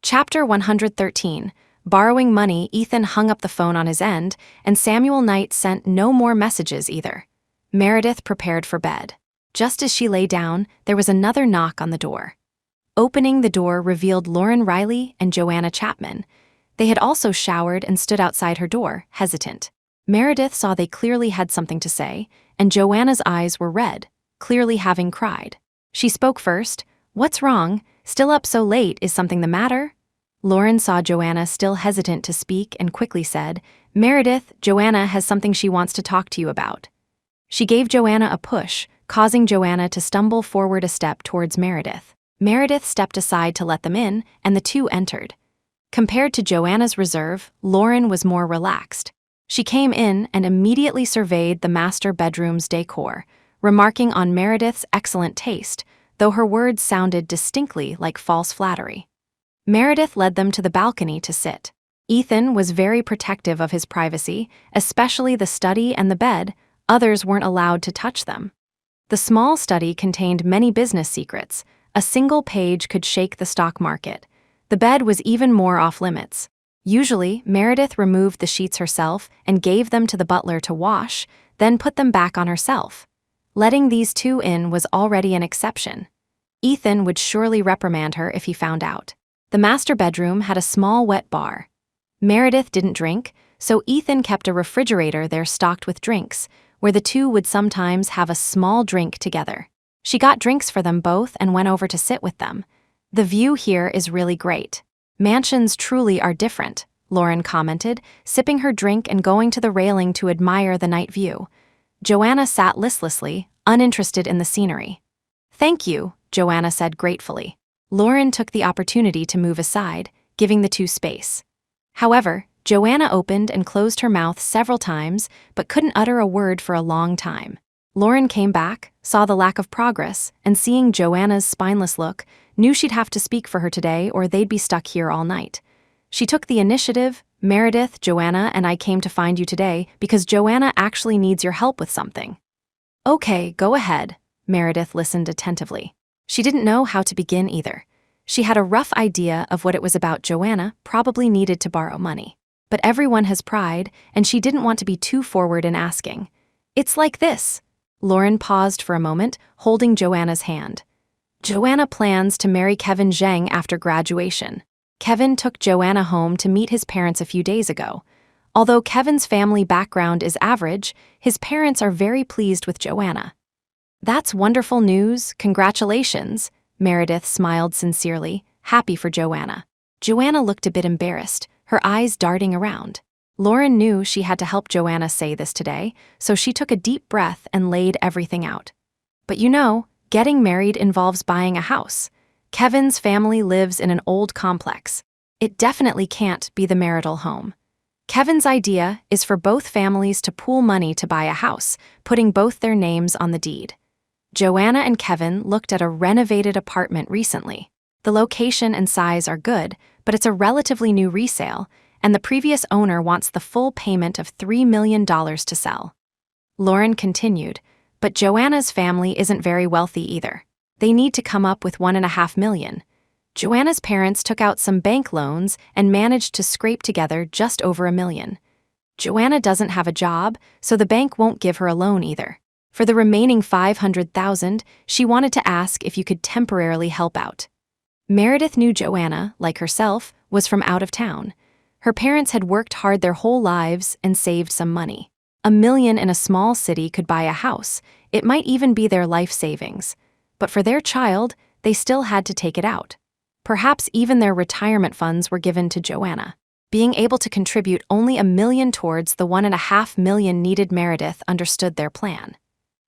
Chapter 113. Borrowing money. Ethan hung up the phone on his end, and Samuel Knight sent no more messages either. Meredith prepared for bed. Just as she lay down, there was another knock on the door. Opening the door revealed Lauren Riley and Joanna Chapman. They had also showered and stood outside her door, hesitant. Meredith saw they clearly had something to say, and Joanna's eyes were red, clearly having cried. She spoke first. "What's wrong? Still up so late? Is something the matter?" Lauren saw Joanna still hesitant to speak and quickly said, "Meredith, Joanna has something she wants to talk to you about." She gave Joanna a push, causing Joanna to stumble forward a step towards Meredith. Meredith stepped aside to let them in, and the two entered. Compared to Joanna's reserve, Lauren was more relaxed. She came in and immediately surveyed the master bedroom's decor, remarking on Meredith's excellent taste, though her words sounded distinctly like false flattery. Meredith led them to the balcony to sit. Ethan was very protective of his privacy, especially the study and the bed. Others weren't allowed to touch them. The small study contained many business secrets. A single page could shake the stock market. The bed was even more off-limits. Usually, Meredith removed the sheets herself and gave them to the butler to wash, then put them back on herself. Letting these two in was already an exception. Ethan would surely reprimand her if he found out. The master bedroom had a small wet bar. Meredith didn't drink, so Ethan kept a refrigerator there stocked with drinks, where the two would sometimes have a small drink together. She got drinks for them both and went over to sit with them. "The view here is really great. Mansions truly are different," Lauren commented, sipping her drink and going to the railing to admire the night view. Joanna sat listlessly, uninterested in the scenery. "Thank you," Joanna said gratefully. Lauren took the opportunity to move aside, giving the two space. However, Joanna opened and closed her mouth several times, but couldn't utter a word for a long time. Lauren came back, saw the lack of progress, and seeing Joanna's spineless look, knew she'd have to speak for her today or they'd be stuck here all night. She took the initiative. "Meredith, Joanna and I came to find you today because Joanna actually needs your help with something." "Okay, go ahead." Meredith listened attentively. She didn't know how to begin either. She had a rough idea of what it was about Joanna probably needed to borrow money. But everyone has pride, and she didn't want to be too forward in asking. "It's like this." Lauren paused for a moment, holding Joanna's hand. Joanna plans to marry Kevin Zhang after graduation. Kevin took Joanna home to meet his parents a few days ago. Although Kevin's family background is average, his parents are very pleased with Joanna. That's wonderful news, congratulations, Meredith smiled sincerely, happy for Joanna. Joanna looked a bit embarrassed, her eyes darting around. Lauren knew she had to help Joanna say this today, so she took a deep breath and laid everything out. But you know, getting married involves buying a house. Kevin's family lives in an old complex. It definitely can't be the marital home. Kevin's idea is for both families to pool money to buy a house, putting both their names on the deed. Joanna and Kevin looked at a renovated apartment recently. The location and size are good, but it's a relatively new resale, and the previous owner wants the full payment of $3 million to sell. Lauren continued, but Joanna's family isn't very wealthy either. They need to come up with $1.5 million. Joanna's parents took out some bank loans and managed to scrape together just over $1 million. Joanna doesn't have a job, so the bank won't give her a loan either. For the remaining $500,000, she wanted to ask if you could temporarily help out. Meredith knew Joanna, like herself, was from out of town. Her parents had worked hard their whole lives and saved some money. $1 million in a small city could buy a house. It might even be their life savings. But for their child, they still had to take it out. Perhaps even their retirement funds were given to Joanna. Being able to contribute only $1 million towards the $1.5 million needed, Meredith understood their plan.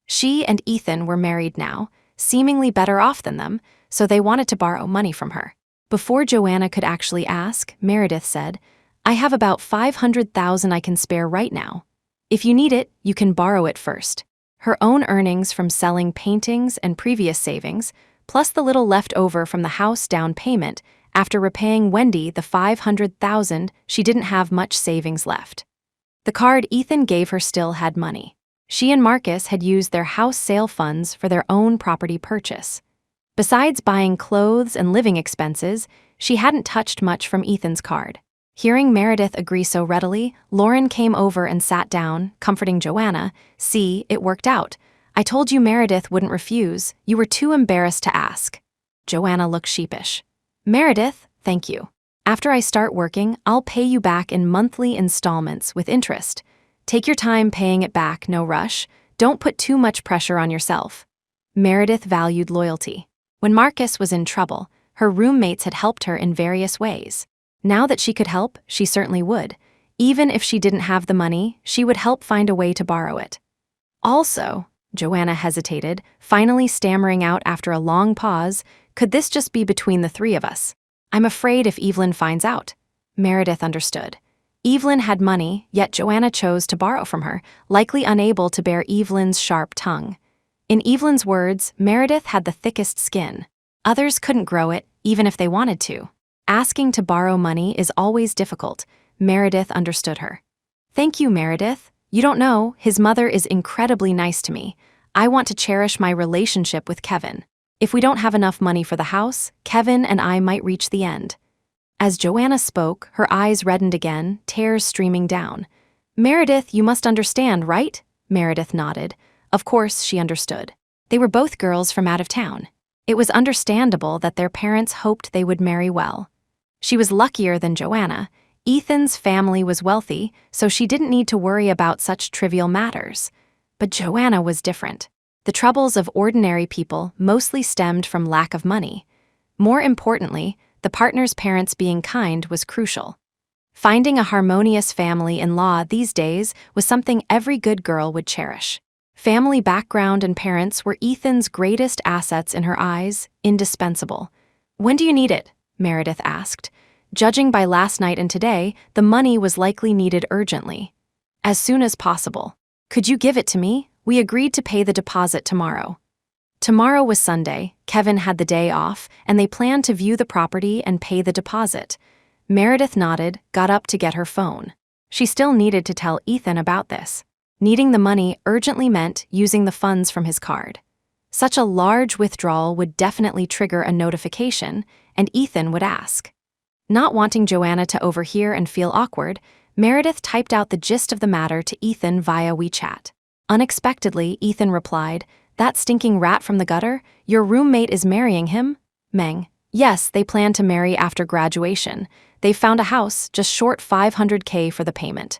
She and Ethan were married now, seemingly better off than them, so they wanted to borrow money from her. Before Joanna could actually ask, Meredith said, "I have about $500,000 I can spare right now. If you need it, you can borrow it first." Her own earnings from selling paintings and previous savings, plus the little left over from the house down payment, after repaying Wendy the $500,000, she didn't have much savings left. The card Ethan gave her still had money. She and Marcus had used their house sale funds for their own property purchase. Besides buying clothes and living expenses, she hadn't touched much from Ethan's card. Hearing Meredith agree so readily, Lauren came over and sat down, comforting Joanna. "See, it worked out. I told you Meredith wouldn't refuse. You were too embarrassed to ask." Joanna looked sheepish. "Meredith, thank you. After I start working, I'll pay you back in monthly installments with interest. Take your time paying it back, no rush. Don't put too much pressure on yourself." Meredith valued loyalty. When Marcus was in trouble, her roommates had helped her in various ways. Now that she could help, she certainly would. Even if she didn't have the money, she would help find a way to borrow it. Also, Joanna hesitated, finally stammering out after a long pause, "Could this just be between the three of us? I'm afraid if Evelyn finds out." Meredith understood. Evelyn had money, yet Joanna chose to borrow from her, likely unable to bear Evelyn's sharp tongue. In Evelyn's words, Meredith had the thickest skin. Others couldn't grow it, even if they wanted to. Asking to borrow money is always difficult. Meredith understood her. "Thank you, Meredith. You don't know, his mother is incredibly nice to me. I want to cherish my relationship with Kevin. If we don't have enough money for the house, Kevin and I might reach the end." As Joanna spoke, her eyes reddened again, tears streaming down. "Meredith, you must understand, right?" Meredith nodded. Of course she understood. They were both girls from out of town. It was understandable that their parents hoped they would marry well. She was luckier than Joanna. Ethan's family was wealthy, so she didn't need to worry about such trivial matters. But Joanna was different. The troubles of ordinary people mostly stemmed from lack of money. More importantly, the partner's parents being kind was crucial. Finding a harmonious family-in-law these days was something every good girl would cherish. Family background and parents were Ethan's greatest assets in her eyes, indispensable. "When do you need it?" Meredith asked. Judging by last night and today, the money was likely needed urgently. "As soon as possible. Could you give it to me? We agreed to pay the deposit tomorrow." Tomorrow was Sunday, Kevin had the day off, and they planned to view the property and pay the deposit. Meredith nodded, got up to get her phone. She still needed to tell Ethan about this. Needing the money urgently meant using the funds from his card. Such a large withdrawal would definitely trigger a notification, and Ethan would ask. Not wanting Joanna to overhear and feel awkward, Meredith typed out the gist of the matter to Ethan via WeChat. Unexpectedly, Ethan replied, "That stinking rat from the gutter? Your roommate is marrying him?" Meng, "Yes, they plan to marry after graduation. They've found a house, just short $500K for the payment."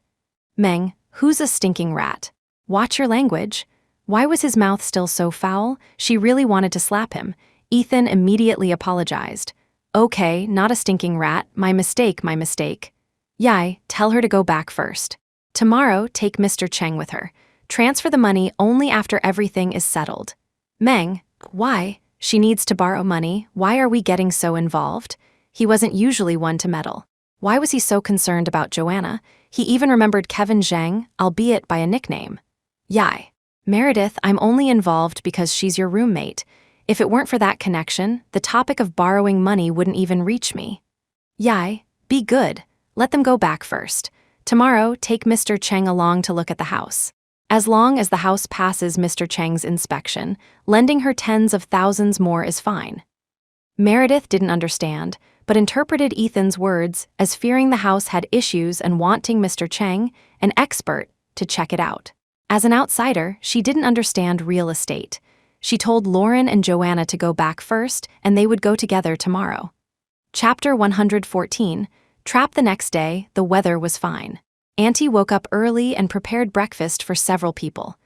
Meng, "Who's a stinking rat? Watch your language." Why was his mouth still so foul? She really wanted to slap him. Ethan immediately apologized. "Okay, not a stinking rat. My mistake, my mistake." "Yai, tell her to go back first. Tomorrow, take Mr. Cheng with her. Transfer the money only after everything is settled." Meng, "Why? She needs to borrow money. Why are we getting so involved?" He wasn't usually one to meddle. Why was he so concerned about Joanna? He even remembered Kevin Zhang, albeit by a nickname. Yai, "Meredith, I'm only involved because she's your roommate. If it weren't for that connection, the topic of borrowing money wouldn't even reach me." Yai, "Be good. Let them go back first. Tomorrow, take Mr. Cheng along to look at the house. As long as the house passes Mr. Cheng's inspection, lending her tens of thousands more is fine." Meredith didn't understand, but interpreted Ethan's words as fearing the house had issues and wanting Mr. Cheng, an expert, to check it out. As an outsider, she didn't understand real estate. She told Lauren and Joanna to go back first, and they would go together tomorrow. Chapter 114, Trap the next day, the weather was fine. Auntie woke up early and prepared breakfast for several people.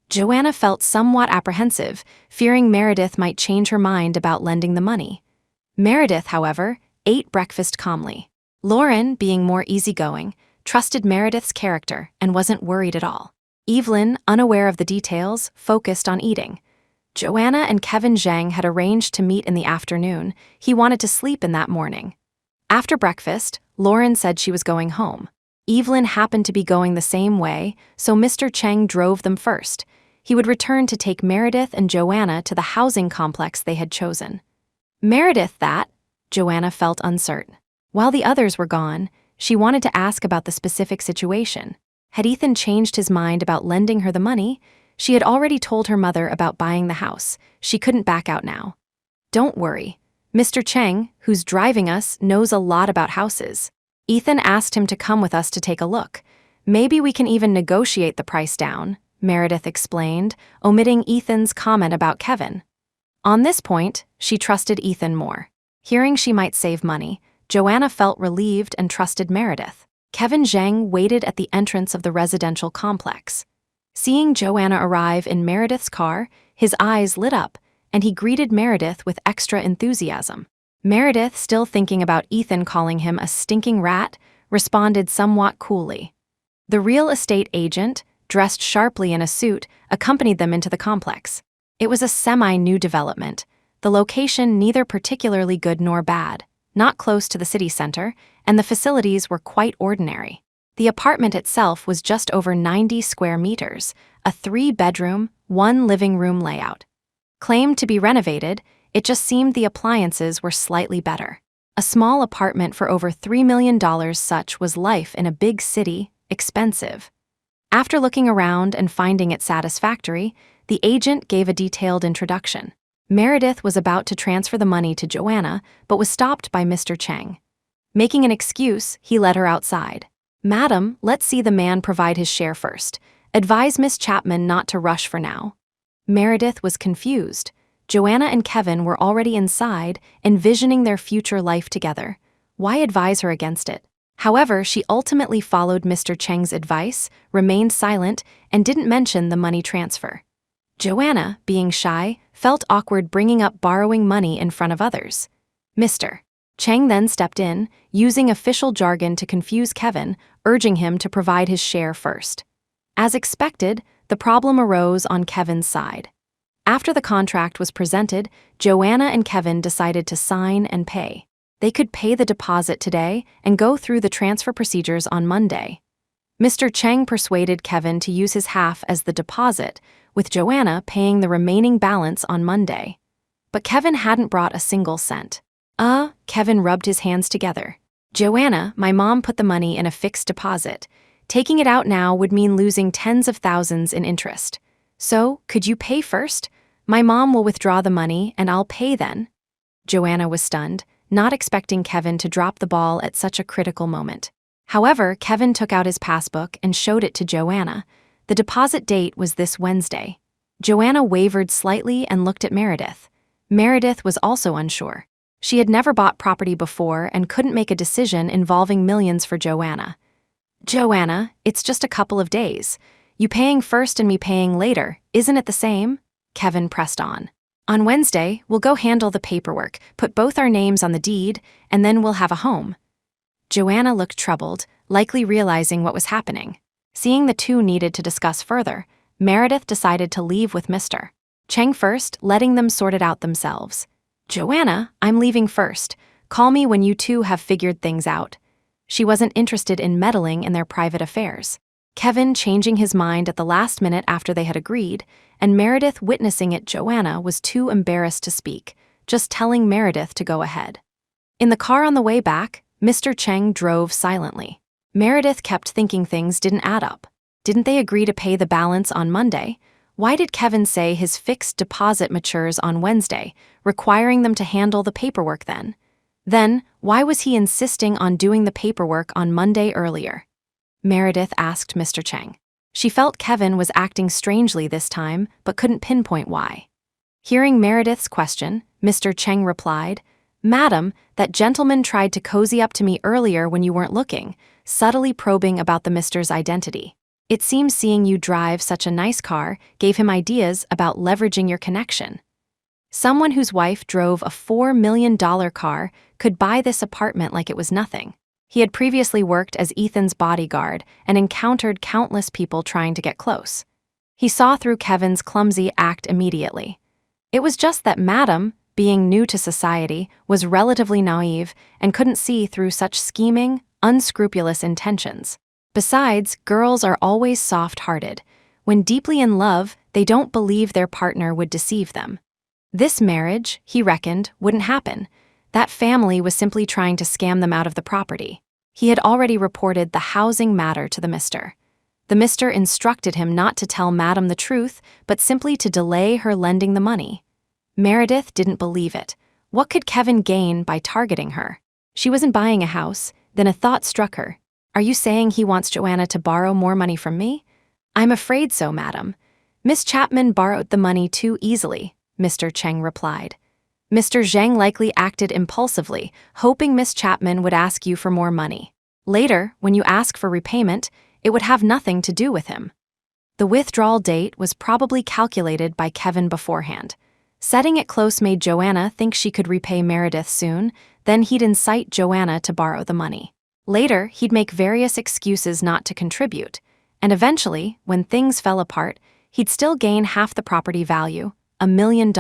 Joanna felt somewhat apprehensive, fearing Meredith might change her mind about lending the money. Meredith, however, ate breakfast calmly. Lauren, being more easygoing, trusted Meredith's character and wasn't worried at all. Evelyn, unaware of the details, focused on eating. Joanna and Kevin Zhang had arranged to meet in the afternoon. He wanted to sleep in that morning. After breakfast, Lauren said she was going home. Evelyn happened to be going the same way, so Mr. Cheng drove them first. He would return to take Meredith and Joanna to the housing complex they had chosen. Meredith, that? Joanna felt uncertain. While the others were gone, she wanted to ask about the specific situation. Had Ethan changed his mind about lending her the money? She had already told her mother about buying the house. She couldn't back out now. "Don't worry. Mr. Cheng, who's driving us, knows a lot about houses. Ethan asked him to come with us to take a look. Maybe we can even negotiate the price down," Meredith explained, omitting Ethan's comment about Kevin. On this point, she trusted Ethan more. Hearing she might save money, Joanna felt relieved and trusted Meredith. Kevin Zhang waited at the entrance of the residential complex. Seeing Joanna arrive in Meredith's car, his eyes lit up, and he greeted Meredith with extra enthusiasm. Meredith, still thinking about Ethan calling him a stinking rat, responded somewhat coolly. The real estate agent, dressed sharply in a suit, accompanied them into the complex. It was a semi-new development, the location neither particularly good nor bad, not close to the city center, and the facilities were quite ordinary. The apartment itself was just over 90 square meters, a 3-bedroom, 1-living-room layout. Claimed to be renovated, it just seemed the appliances were slightly better. A small apartment for over $3 million, such was life in a big city, expensive. After looking around and finding it satisfactory, the agent gave a detailed introduction. Meredith was about to transfer the money to Joanna, but was stopped by Mr. Cheng. Making an excuse, he led her outside. "Madam, let's see the man provide his share first. Advise Miss Chapman not to rush for now." Meredith was confused. Joanna and Kevin were already inside, envisioning their future life together. Why advise her against it? However, she ultimately followed Mr. Cheng's advice, remained silent, and didn't mention the money transfer. Joanna, being shy, felt awkward bringing up borrowing money in front of others. Mr. Cheng then stepped in, using official jargon to confuse Kevin, urging him to provide his share first. As expected, the problem arose on Kevin's side. After the contract was presented, Joanna and Kevin decided to sign and pay. They could pay the deposit today and go through the transfer procedures on Monday. Mr. Cheng persuaded Kevin to use his half as the deposit, with Joanna paying the remaining balance on Monday. But Kevin hadn't brought a single cent. Kevin rubbed his hands together. "Joanna, my mom put the money in a fixed deposit. Taking it out now would mean losing tens of thousands in interest. So, could you pay first? My mom will withdraw the money and I'll pay then." Joanna was stunned, not expecting Kevin to drop the ball at such a critical moment. However, Kevin took out his passbook and showed it to Joanna. The deposit date was this Wednesday. Joanna wavered slightly and looked at Meredith. Meredith was also unsure. She had never bought property before and couldn't make a decision involving millions for Joanna. "Joanna, it's just a couple of days. You paying first and me paying later, isn't it the same?" Kevin pressed on. "On Wednesday, we'll go handle the paperwork, put both our names on the deed, and then we'll have a home." Joanna looked troubled, likely realizing what was happening. Seeing the two needed to discuss further, Meredith decided to leave with Mr. Cheng first, letting them sort it out themselves. "Joanna, I'm leaving first. Call me when you two have figured things out." She wasn't interested in meddling in their private affairs. Kevin changing his mind at the last minute after they had agreed, and Meredith witnessing it. Joanna was too embarrassed to speak, just telling Meredith to go ahead. In the car on the way back, Mr. Cheng drove silently. Meredith kept thinking things didn't add up. Didn't they agree to pay the balance on Monday? Why did Kevin say his fixed deposit matures on Wednesday, requiring them to handle the paperwork then? Then, why was he insisting on doing the paperwork on Monday earlier? Meredith asked Mr. Cheng. She felt Kevin was acting strangely this time, but couldn't pinpoint why. Hearing Meredith's question, Mr. Cheng replied, "Madam, that gentleman tried to cozy up to me earlier when you weren't looking, subtly probing about the Mister's identity. It seems seeing you drive such a nice car gave him ideas about leveraging your connection. Someone whose wife drove a $4 million car could buy this apartment like it was nothing." He had previously worked as Ethan's bodyguard and encountered countless people trying to get close. He saw through Kevin's clumsy act immediately. It was just that Madam, being new to society, was relatively naive and couldn't see through such scheming, unscrupulous intentions. Besides, girls are always soft-hearted. When deeply in love, they don't believe their partner would deceive them. This marriage, he reckoned, wouldn't happen. That family was simply trying to scam them out of the property. He had already reported the housing matter to the Mister. The Mister instructed him not to tell Madam the truth, but simply to delay her lending the money. Meredith didn't believe it. What could Kevin gain by targeting her? She wasn't buying a house, then a thought struck her. "Are you saying he wants Joanna to borrow more money from me?" "I'm afraid so, Madam. Miss Chapman borrowed the money too easily," Mr. Cheng replied. "Mr. Zhang likely acted impulsively, hoping Miss Chapman would ask you for more money. Later, when you ask for repayment, it would have nothing to do with him." The withdrawal date was probably calculated by Kevin beforehand. Setting it close made Joanna think she could repay Meredith soon, then he'd incite Joanna to borrow the money. Later, he'd make various excuses not to contribute, and eventually, when things fell apart, he'd still gain half the property value, $1 million,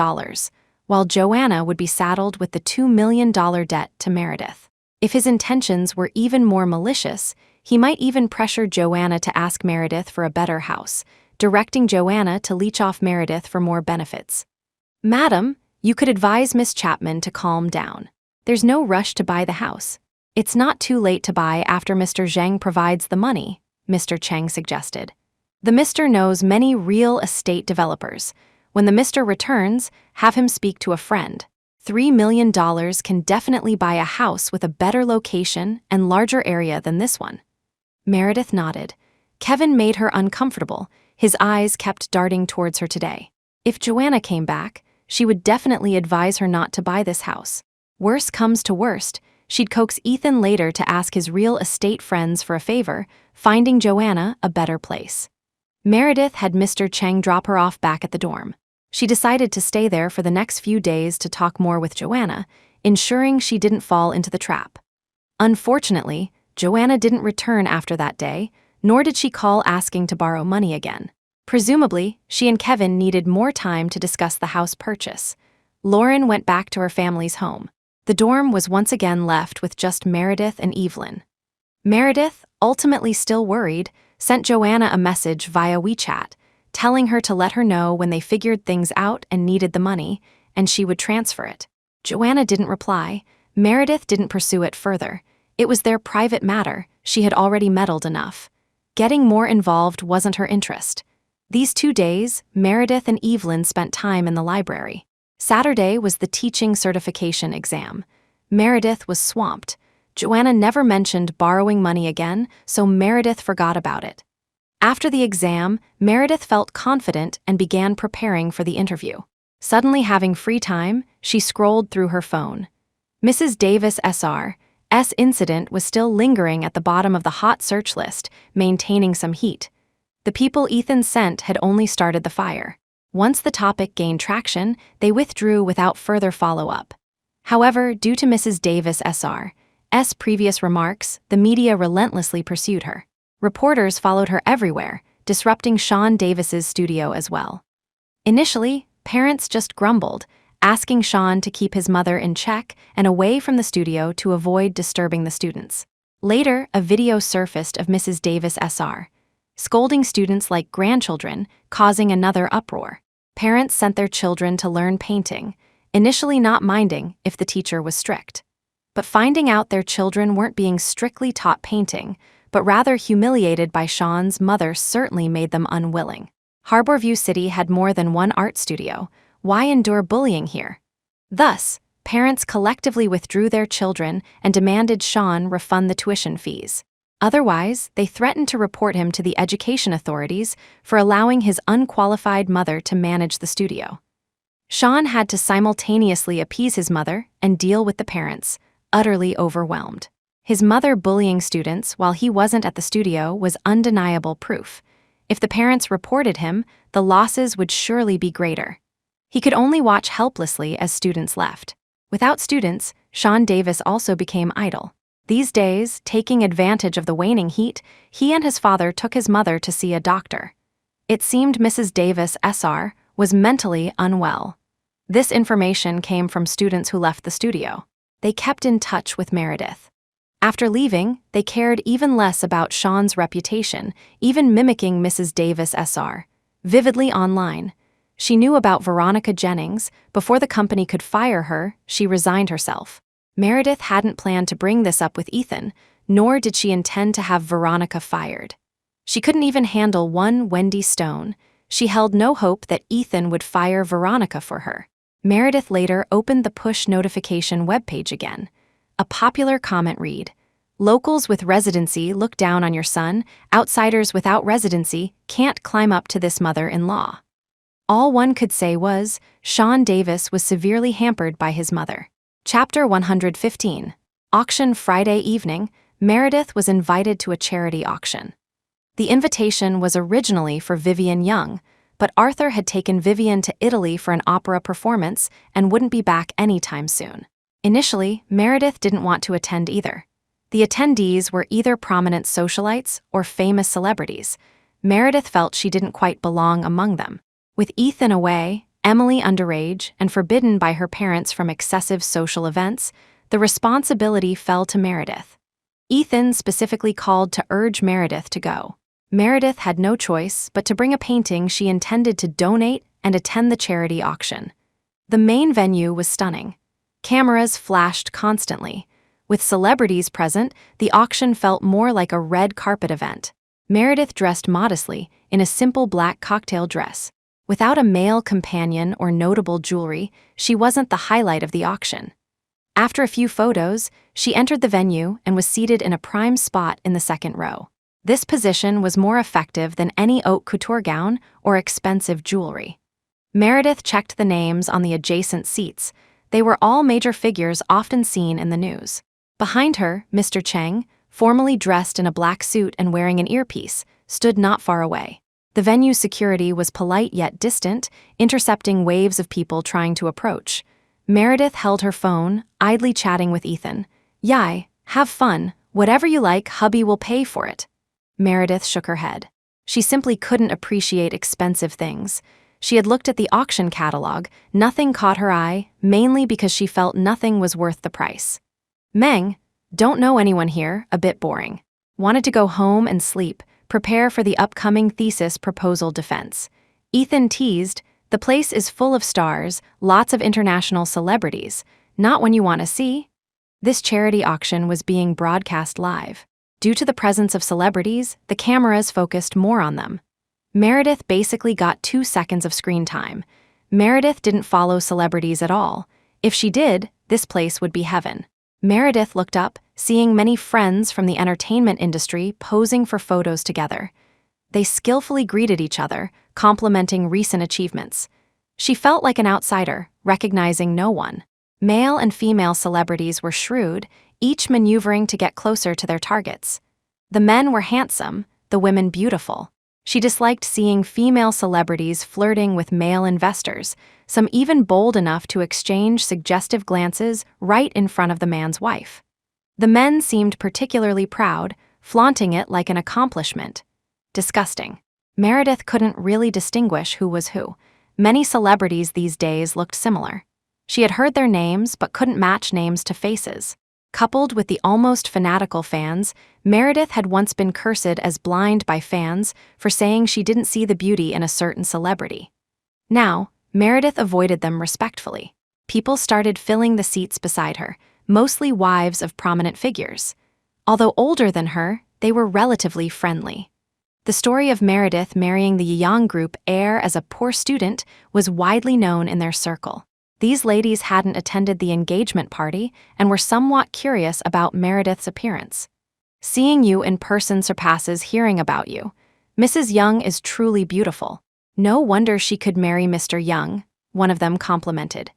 while Joanna would be saddled with the $2 million debt to Meredith. If his intentions were even more malicious, he might even pressure Joanna to ask Meredith for a better house, directing Joanna to leech off Meredith for more benefits. "Madam, you could advise Miss Chapman to calm down. There's no rush to buy the house. It's not too late to buy after Mr. Zhang provides the money," Mr. Cheng suggested. The Mister knows many real estate developers. When the Mister returns, have him speak to a friend. $3 million can definitely buy a house with a better location and larger area than this one. Meredith nodded. Kevin made her uncomfortable. His eyes kept darting towards her today. If Joanna came back, she would definitely advise her not to buy this house. Worst comes to worst, she'd coax Ethan later to ask his real estate friends for a favor, finding Joanna a better place. Meredith had Mr. Cheng drop her off back at the dorm. She decided to stay there for the next few days to talk more with Joanna, ensuring she didn't fall into the trap. Unfortunately, Joanna didn't return after that day, nor did she call asking to borrow money again. Presumably, she and Kevin needed more time to discuss the house purchase. Lauren went back to her family's home. The dorm was once again left with just Meredith and Evelyn. Meredith, ultimately still worried, sent Joanna a message via WeChat, telling her to let her know when they figured things out and needed the money, and she would transfer it. Joanna didn't reply. Meredith didn't pursue it further. It was their private matter. She had already meddled enough. Getting more involved wasn't her interest. These 2 days, Meredith and Evelyn spent time in the library. Saturday was the teaching certification exam. Meredith was swamped. Joanna never mentioned borrowing money again, so Meredith forgot about it. After the exam, Meredith felt confident and began preparing for the interview. Suddenly having free time, she scrolled through her phone. Mrs. Davis S.R.'s incident was still lingering at the bottom of the hot search list, maintaining some heat. The people Ethan sent had only started the fire. Once the topic gained traction, they withdrew without further follow-up. However, due to Mrs. Davis S.R.'s previous remarks, the media relentlessly pursued her. Reporters followed her everywhere, disrupting Sean Davis's studio as well. Initially, parents just grumbled, asking Sean to keep his mother in check and away from the studio to avoid disturbing the students. Later, a video surfaced of Mrs. Davis S.R. scolding students like grandchildren, causing another uproar. Parents sent their children to learn painting, initially not minding if the teacher was strict. But finding out their children weren't being strictly taught painting, but rather humiliated by Sean's mother certainly made them unwilling. Harborview City had more than one art studio. Why endure bullying here? Thus, parents collectively withdrew their children and demanded Sean refund the tuition fees. Otherwise, they threatened to report him to the education authorities for allowing his unqualified mother to manage the studio. Sean had to simultaneously appease his mother and deal with the parents, utterly overwhelmed. His mother bullying students while he wasn't at the studio was undeniable proof. If the parents reported him, the losses would surely be greater. He could only watch helplessly as students left. Without students, Sean Davis also became idle. These days, taking advantage of the waning heat, he and his father took his mother to see a doctor. It seemed Mrs. Davis S.R. was mentally unwell. This information came from students who left the studio. They kept in touch with Meredith. After leaving, they cared even less about Sean's reputation, even mimicking Mrs. Davis S.R. vividly online. She knew about Veronica Jennings. Before the company could fire her, she resigned herself. Meredith hadn't planned to bring this up with Ethan, nor did she intend to have Veronica fired. She couldn't even handle one Wendy Stone. She held no hope that Ethan would fire Veronica for her. Meredith later opened the push notification webpage again. A popular comment read, "Locals with residency look down on your son. Outsiders without residency can't climb up to this mother-in-law." All one could say was, Sean Davis was severely hampered by his mother. Chapter 115. Auction Friday evening, Meredith was invited to a charity auction. The invitation was originally for Vivian Young, but Arthur had taken Vivian to Italy for an opera performance and wouldn't be back anytime soon. Initially, Meredith didn't want to attend either. The attendees were either prominent socialites or famous celebrities. Meredith felt she didn't quite belong among them. With Ethan away, Emily underage, and forbidden by her parents from excessive social events, the responsibility fell to Meredith. Ethan specifically called to urge Meredith to go. Meredith had no choice but to bring a painting she intended to donate and attend the charity auction. The main venue was stunning. Cameras flashed constantly. With celebrities present, the auction felt more like a red carpet event. Meredith dressed modestly in a simple black cocktail dress. Without a male companion or notable jewelry, she wasn't the highlight of the auction. After a few photos, she entered the venue and was seated in a prime spot in the second row. This position was more effective than any haute couture gown or expensive jewelry. Meredith checked the names on the adjacent seats. They were all major figures often seen in the news. Behind her, Mr. Cheng, formally dressed in a black suit and wearing an earpiece, stood not far away. The venue's security was polite yet distant, intercepting waves of people trying to approach. Meredith held her phone, idly chatting with Ethan. "Yai, have fun. Whatever you like, hubby will pay for it." Meredith shook her head. She simply couldn't appreciate expensive things. She had looked at the auction catalog, nothing caught her eye, mainly because she felt nothing was worth the price. Meng, don't know anyone here, a bit boring. Wanted to go home and sleep, prepare for the upcoming thesis proposal defense. Ethan teased, "The place is full of stars, lots of international celebrities. Not when you want to see." This charity auction was being broadcast live. Due to the presence of celebrities, the cameras focused more on them. Meredith basically got 2 seconds of screen time. Meredith didn't follow celebrities at all. If she did, this place would be heaven. Meredith looked up, seeing many friends from the entertainment industry posing for photos together. They skillfully greeted each other, complimenting recent achievements. She felt like an outsider, recognizing no one. Male and female celebrities were shrewd, each maneuvering to get closer to their targets. The men were handsome, the women beautiful. She disliked seeing female celebrities flirting with male investors, some even bold enough to exchange suggestive glances right in front of the man's wife. The men seemed particularly proud, flaunting it like an accomplishment. Disgusting. Meredith couldn't really distinguish who was who. Many celebrities these days looked similar. She had heard their names but couldn't match names to faces. Coupled with the almost fanatical fans, Meredith had once been cursed as blind by fans for saying she didn't see the beauty in a certain celebrity. Now, Meredith avoided them respectfully. People started filling the seats beside her, mostly wives of prominent figures. Although older than her, they were relatively friendly. The story of Meredith marrying the Yang Group heir as a poor student was widely known in their circle. These ladies hadn't attended the engagement party and were somewhat curious about Meredith's appearance. Seeing you in person surpasses hearing about you. Mrs. Young is truly beautiful. No wonder she could marry Mr. Young, one of them complimented.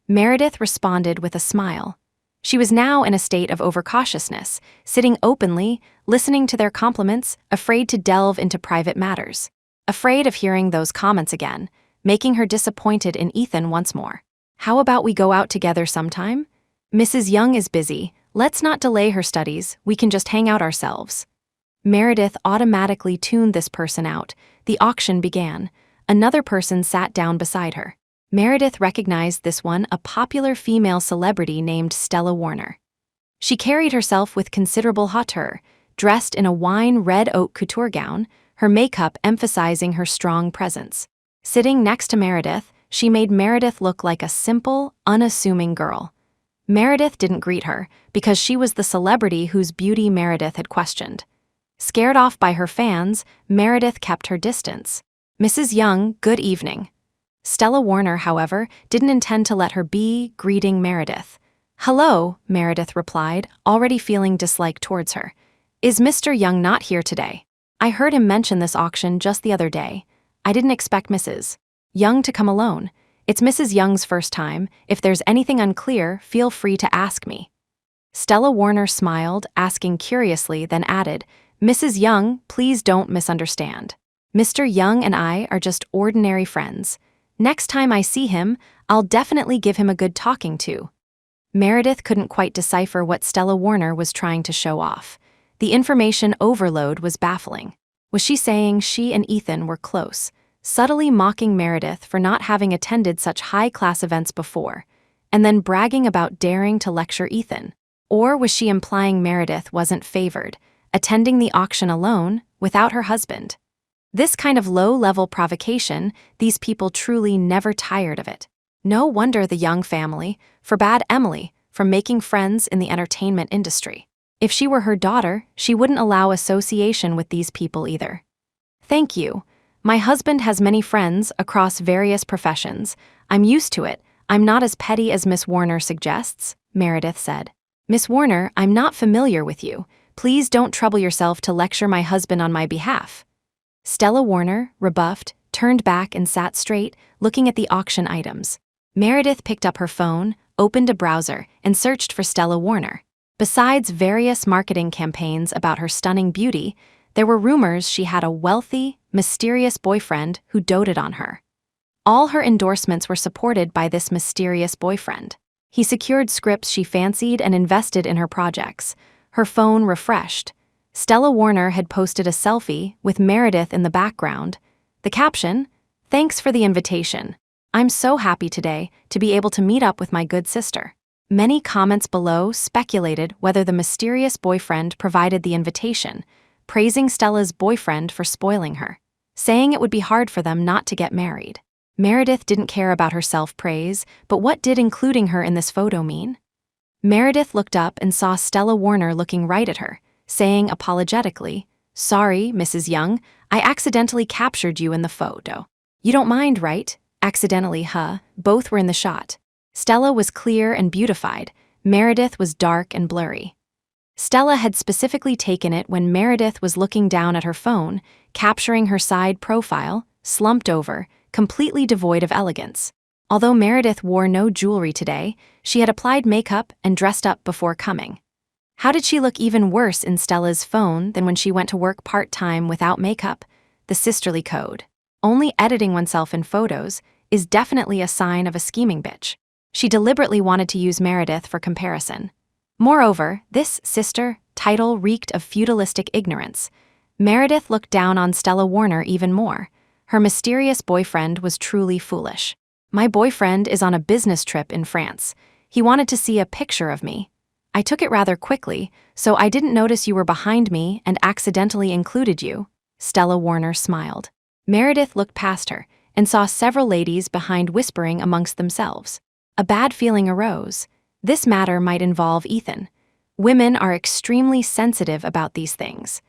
Meredith responded with a smile. She was now in a state of overcautiousness, sitting openly, listening to their compliments, afraid to delve into private matters. Afraid of hearing those comments again, making her disappointed in Ethan once more. How about we go out together sometime? Mrs. Young is busy. Let's not delay her studies. We can just hang out ourselves. Meredith automatically tuned this person out. The auction began. Another person sat down beside her. Meredith recognized this one, a popular female celebrity named Stella Warner. She carried herself with considerable hauteur, dressed in a wine red oak couture gown, her makeup emphasizing her strong presence. Sitting next to Meredith, she made Meredith look like a simple, unassuming girl. Meredith didn't greet her because she was the celebrity whose beauty Meredith had questioned. Scared off by her fans, Meredith kept her distance. Mrs. Young, good evening. Stella Warner, however, didn't intend to let her be, greeting Meredith. Hello, Meredith replied, already feeling dislike towards her. Is Mr. Young not here today? I heard him mention this auction just the other day. I didn't expect Mrs. Young to come alone. It's Mrs. Young's first time. If there's anything unclear, feel free to ask me. Stella Warner smiled, asking curiously, then added, Mrs. Young, please don't misunderstand. Mr. Young and I are just ordinary friends. Next time I see him, I'll definitely give him a good talking to. Meredith couldn't quite decipher what Stella Warner was trying to show off. The information overload was baffling. Was she saying she and Ethan were close, subtly mocking Meredith for not having attended such high-class events before, and then bragging about daring to lecture Ethan? Or was she implying Meredith wasn't favored, attending the auction alone, without her husband? This kind of low-level provocation, these people truly never tired of it. No wonder the Young family forbade Emily from making friends in the entertainment industry. If she were her daughter, she wouldn't allow association with these people either. Thank you. My husband has many friends across various professions. I'm used to it. I'm not as petty as Miss Warner suggests, Meredith said. Miss Warner, I'm not familiar with you. Please don't trouble yourself to lecture my husband on my behalf. Stella Warner, rebuffed, turned back and sat straight, looking at the auction items. Meredith picked up her phone, opened a browser, and searched for Stella Warner. Besides various marketing campaigns about her stunning beauty, there were rumors she had a wealthy, mysterious boyfriend who doted on her. All her endorsements were supported by this mysterious boyfriend. He secured scripts she fancied and invested in her projects. Her phone refreshed. Stella Warner had posted a selfie with Meredith in the background. The caption, "Thanks for the invitation. I'm so happy today to be able to meet up with my good sister." Many comments below speculated whether the mysterious boyfriend provided the invitation, praising Stella's boyfriend for spoiling her, saying it would be hard for them not to get married. Meredith didn't care about her self-praise, but what did including her in this photo mean? Meredith looked up and saw Stella Warner looking right at her, saying apologetically, "Sorry, Mrs. Young, I accidentally captured you in the photo. You don't mind, right?" Accidentally, huh? Both were in the shot. Stella was clear and beautified. Meredith was dark and blurry. Stella had specifically taken it when Meredith was looking down at her phone, capturing her side profile, slumped over, completely devoid of elegance. Although Meredith wore no jewelry today, she had applied makeup and dressed up before coming. How did she look even worse in Stella's phone than when she went to work part-time without makeup? The sisterly code. Only editing oneself in photos is definitely a sign of a scheming bitch. She deliberately wanted to use Meredith for comparison. Moreover, this sister title reeked of feudalistic ignorance. Meredith looked down on Stella Warner even more. Her mysterious boyfriend was truly foolish. My boyfriend is on a business trip in France. He wanted to see a picture of me. I took it rather quickly, so I didn't notice you were behind me and accidentally included you. Stella Warner smiled. Meredith looked past her and saw several ladies behind whispering amongst themselves. A bad feeling arose. This matter might involve Ethan. Women are extremely sensitive about these things.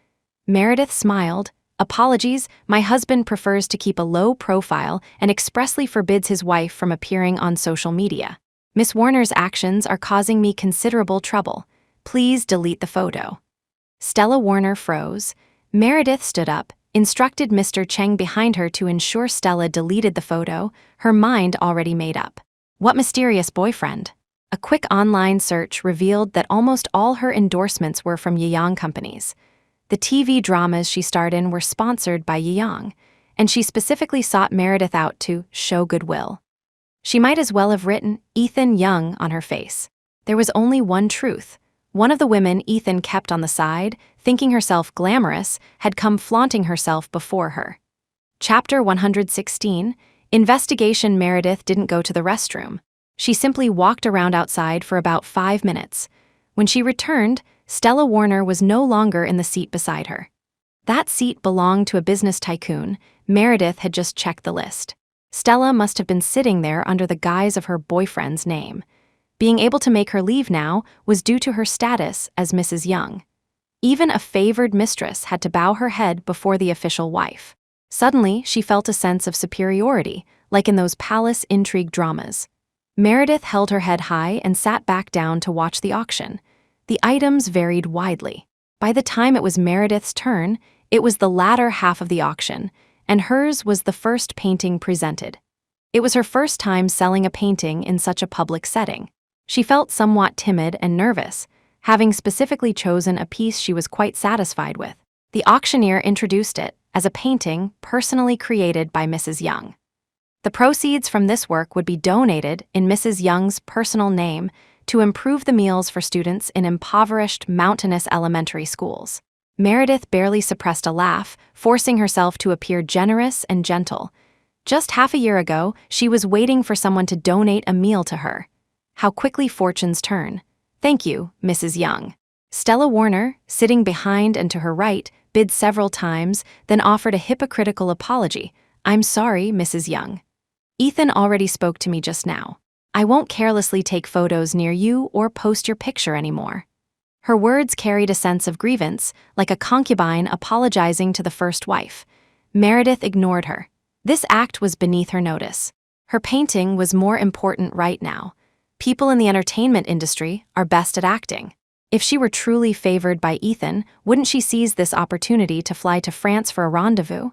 Meredith smiled. Apologies, my husband prefers to keep a low profile and expressly forbids his wife from appearing on social media. Miss Warner's actions are causing me considerable trouble. Please delete the photo. Stella Warner froze. Meredith stood up, instructed Mr. Cheng behind her to ensure Stella deleted the photo, her mind already made up. What mysterious boyfriend? A quick online search revealed that almost all her endorsements were from Yiyang companies. The TV dramas she starred in were sponsored by Yiyang, and she specifically sought Meredith out to show goodwill. She might as well have written Ethan Young on her face. There was only one truth. One of the women Ethan kept on the side, thinking herself glamorous, had come flaunting herself before her. Chapter 116, Investigation. Meredith didn't go to the restroom. She simply walked around outside for about 5 minutes. When she returned, Stella Warner was no longer in the seat beside her. That seat belonged to a business tycoon. Meredith had just checked the list. Stella must have been sitting there under the guise of her boyfriend's name. Being able to make her leave now was due to her status as Mrs. Young. Even a favored mistress had to bow her head before the official wife. Suddenly, she felt a sense of superiority, like in those palace intrigue dramas. Meredith held her head high and sat back down to watch the auction. The items varied widely. By the time it was Meredith's turn, it was the latter half of the auction, and hers was the first painting presented. It was her first time selling a painting in such a public setting. She felt somewhat timid and nervous, having specifically chosen a piece she was quite satisfied with. The auctioneer introduced it as a painting personally created by Mrs. Young. The proceeds from this work would be donated in Mrs. Young's personal name to improve the meals for students in impoverished mountainous elementary schools. Meredith barely suppressed a laugh, forcing herself to appear generous and gentle. Just half a year ago, she was waiting for someone to donate a meal to her. How quickly fortunes turn. Thank you, Mrs. Young. Stella Warner, sitting behind and to her right, bid several times, then offered a hypocritical apology. I'm sorry, Mrs. Young. Ethan already spoke to me just now. I won't carelessly take photos near you or post your picture anymore. Her words carried a sense of grievance, like a concubine apologizing to the first wife. Meredith ignored her. This act was beneath her notice. Her painting was more important right now. People in the entertainment industry are best at acting. If she were truly favored by Ethan, wouldn't she seize this opportunity to fly to France for a rendezvous?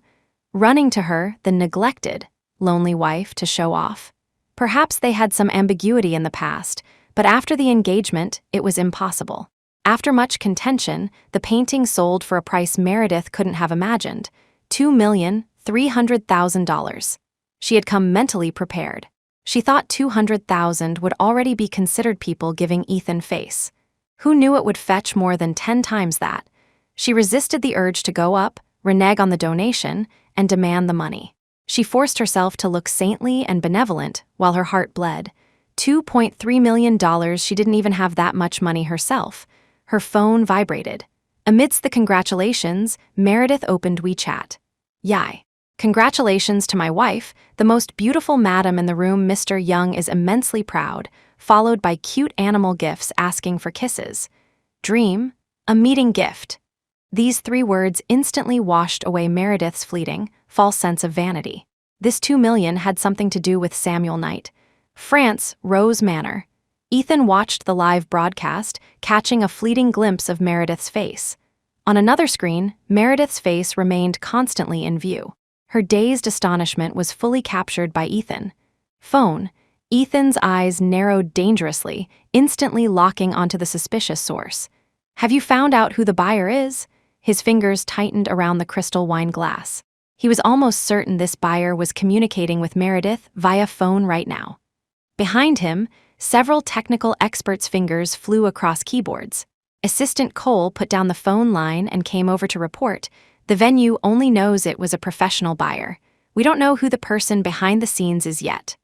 Running to her, the neglected, lonely wife, to show off? Perhaps they had some ambiguity in the past, but after the engagement, it was impossible. After much contention, the painting sold for a price Meredith couldn't have imagined, $2,300,000. She had come mentally prepared. She thought $200,000 would already be considered people giving Ethan face. Who knew it would fetch more than 10 times that? She resisted the urge to go up, renege on the donation, and demand the money. She forced herself to look saintly and benevolent while her heart bled. $2.3 million, she didn't even have that much money herself. Her phone vibrated. Amidst the congratulations, Meredith opened WeChat. Yay. Congratulations to my wife, the most beautiful madam in the room. Mr. Young is immensely proud, followed by cute animal gifs asking for kisses. Dream, a meeting gift. These 3 words instantly washed away Meredith's fleeting, false sense of vanity. This $2 million had something to do with Samuel Knight. France, Rose Manor. Ethan watched the live broadcast, catching a fleeting glimpse of Meredith's face. On another screen, Meredith's face remained constantly in view. Her dazed astonishment was fully captured by Ethan. Phone. Ethan's eyes narrowed dangerously, instantly locking onto the suspicious source. "Have you found out who the buyer is?" His fingers tightened around the crystal wine glass. He was almost certain this buyer was communicating with Meredith via phone right now. Behind him, several technical experts' fingers flew across keyboards. Assistant Cole put down the phone line and came over to report. "The venue only knows it was a professional buyer. We don't know who the person behind the scenes is yet."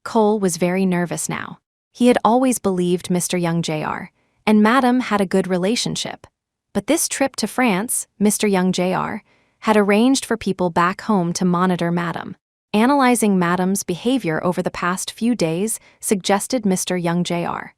Cole was very nervous now. He had always believed Mr. Young Jr., and Madam had a good relationship. But this trip to France, Mr. Young Jr. had arranged for people back home to monitor Madam. Analyzing Madam's behavior over the past few days suggested Mr. Young Jr.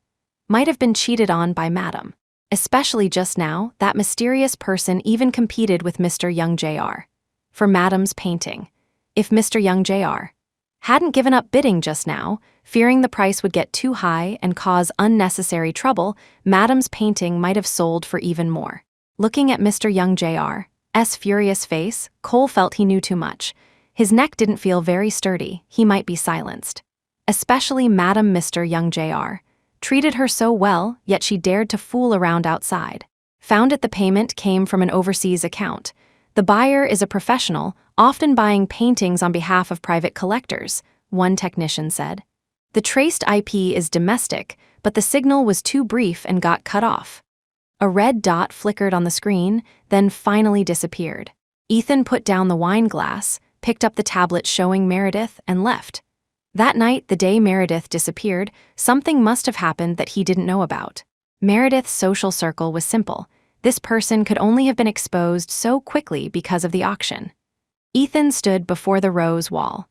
might have been cheated on by Madam. Especially just now, that mysterious person even competed with Mr. Young Jr. for Madam's painting. If Mr. Young Jr. hadn't given up bidding just now, fearing the price would get too high and cause unnecessary trouble, Madam's painting might have sold for even more. Looking at Mr. Young Jr.'s furious face, Cole felt he knew too much. His neck didn't feel very sturdy, he might be silenced. Especially Madam Mr. Young Jr. treated her so well, yet she dared to fool around outside. Found it the payment came from an overseas account. The buyer is a professional, often buying paintings on behalf of private collectors, one technician said. The traced IP is domestic, but the signal was too brief and got cut off. A red dot flickered on the screen, then finally disappeared. Ethan put down the wine glass, picked up the tablet showing Meredith, and left. That night, the day Meredith disappeared, something must have happened that he didn't know about. Meredith's social circle was simple. This person could only have been exposed so quickly because of the auction. Ethan stood before the rose wall.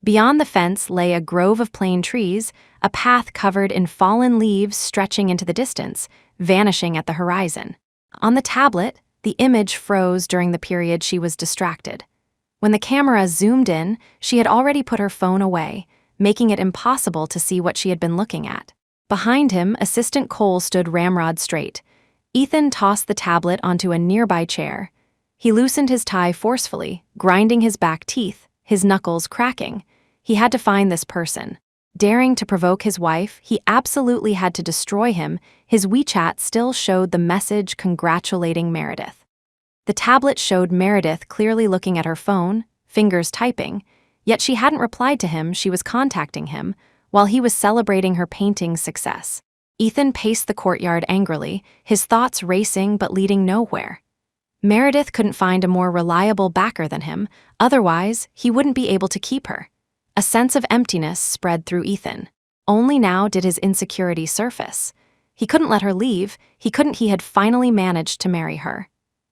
Beyond the fence lay a grove of plane trees, a path covered in fallen leaves stretching into the distance, vanishing at the horizon. On the tablet, the image froze during the period she was distracted. When the camera zoomed in, she had already put her phone away, making it impossible to see what she had been looking at. Behind him, Assistant Cole stood ramrod straight. Ethan tossed the tablet onto a nearby chair. He loosened his tie forcefully, grinding his back teeth, his knuckles cracking. He had to find this person. Daring to provoke his wife, he absolutely had to destroy him. His WeChat still showed the message congratulating Meredith. The tablet showed Meredith clearly looking at her phone, fingers typing, yet she hadn't replied to him. She was contacting him while he was celebrating her painting's success. Ethan paced the courtyard angrily, his thoughts racing but leading nowhere. Meredith couldn't find a more reliable backer than him, otherwise he wouldn't be able to keep her. A sense of emptiness spread through Ethan. Only now did his insecurity surface. He couldn't let her leave, he had finally managed to marry her.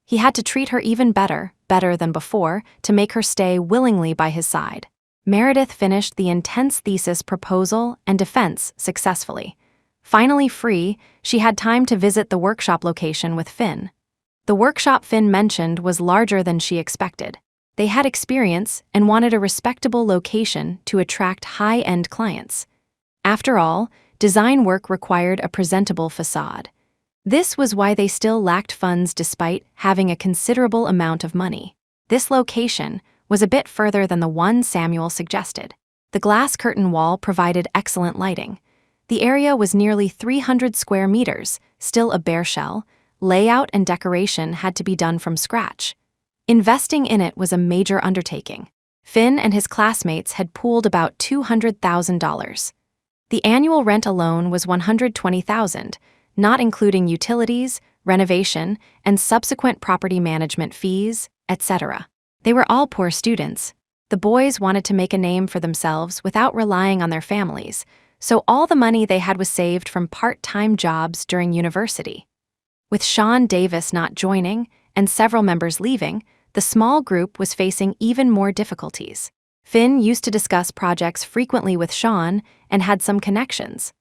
He had to treat her even better than before, to make her stay willingly by his side. Meredith finished the intense thesis proposal and defense successfully. Finally free, she had time to visit the workshop location with Finn. The workshop Finn mentioned was larger than she expected. They had experience and wanted a respectable location to attract high-end clients. After all, design work required a presentable facade. This was why they still lacked funds despite having a considerable amount of money. This location was a bit further than the one Samuel suggested. The glass curtain wall provided excellent lighting. The area was nearly 300 square meters, still a bare shell. Layout and decoration had to be done from scratch. Investing in it was a major undertaking. Finn and his classmates had pooled about $200,000. The annual rent alone was $120,000, not including utilities, renovation, and subsequent property management fees, etc. They were all poor students. The boys wanted to make a name for themselves without relying on their families, so all the money they had was saved from part-time jobs during university. With Sean Davis not joining and several members leaving, the small group was facing even more difficulties. Finn used to discuss projects frequently with Sean and had some connections.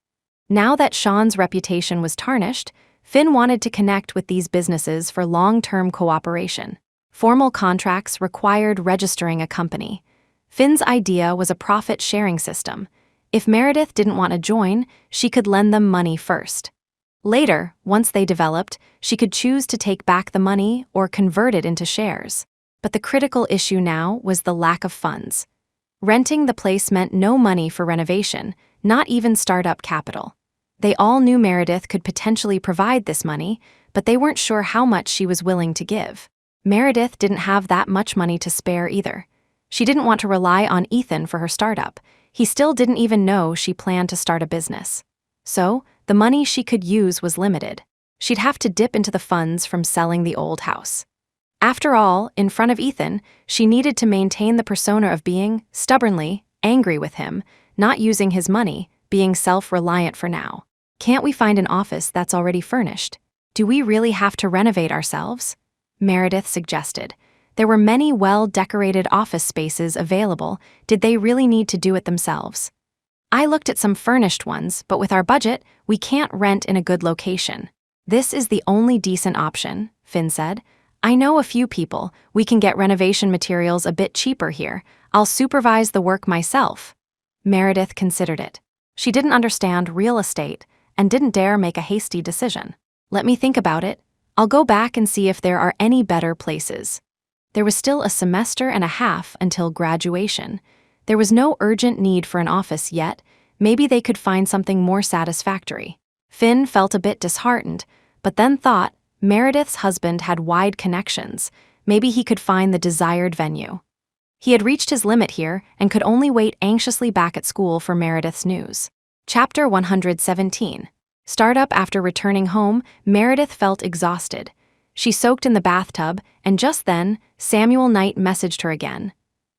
Now that Sean's reputation was tarnished, Finn wanted to connect with these businesses for long-term cooperation. Formal contracts required registering a company. Finn's idea was a profit-sharing system. If Meredith didn't want to join, she could lend them money first. Later, once they developed, she could choose to take back the money or convert it into shares. But the critical issue now was the lack of funds. Renting the place meant no money for renovation, not even startup capital. They all knew Meredith could potentially provide this money, but they weren't sure how much she was willing to give. Meredith didn't have that much money to spare either. She didn't want to rely on Ethan for her startup. He still didn't even know she planned to start a business. So, the money she could use was limited. She'd have to dip into the funds from selling the old house. After all, in front of Ethan, she needed to maintain the persona of being, stubbornly, angry with him, not using his money, being self-reliant for now. Can't we find an office that's already furnished? Do we really have to renovate ourselves? Meredith suggested. There were many well-decorated office spaces available. Did they really need to do it themselves? I looked at some furnished ones, but with our budget, we can't rent in a good location. This is the only decent option, Finn said. I know a few people. We can get renovation materials a bit cheaper here. I'll supervise the work myself. Meredith considered it. She didn't understand real estate and didn't dare make a hasty decision. Let me think about it. I'll go back and see if there are any better places. There was still a semester and a half until graduation. There was no urgent need for an office yet. Maybe they could find something more satisfactory. Finn felt a bit disheartened, but then thought, Meredith's husband had wide connections. Maybe he could find the desired venue. He had reached his limit here and could only wait anxiously back at school for Meredith's news. Chapter 117. Startup. After returning home, Meredith felt exhausted. She soaked in the bathtub, and just then, Samuel Knight messaged her again.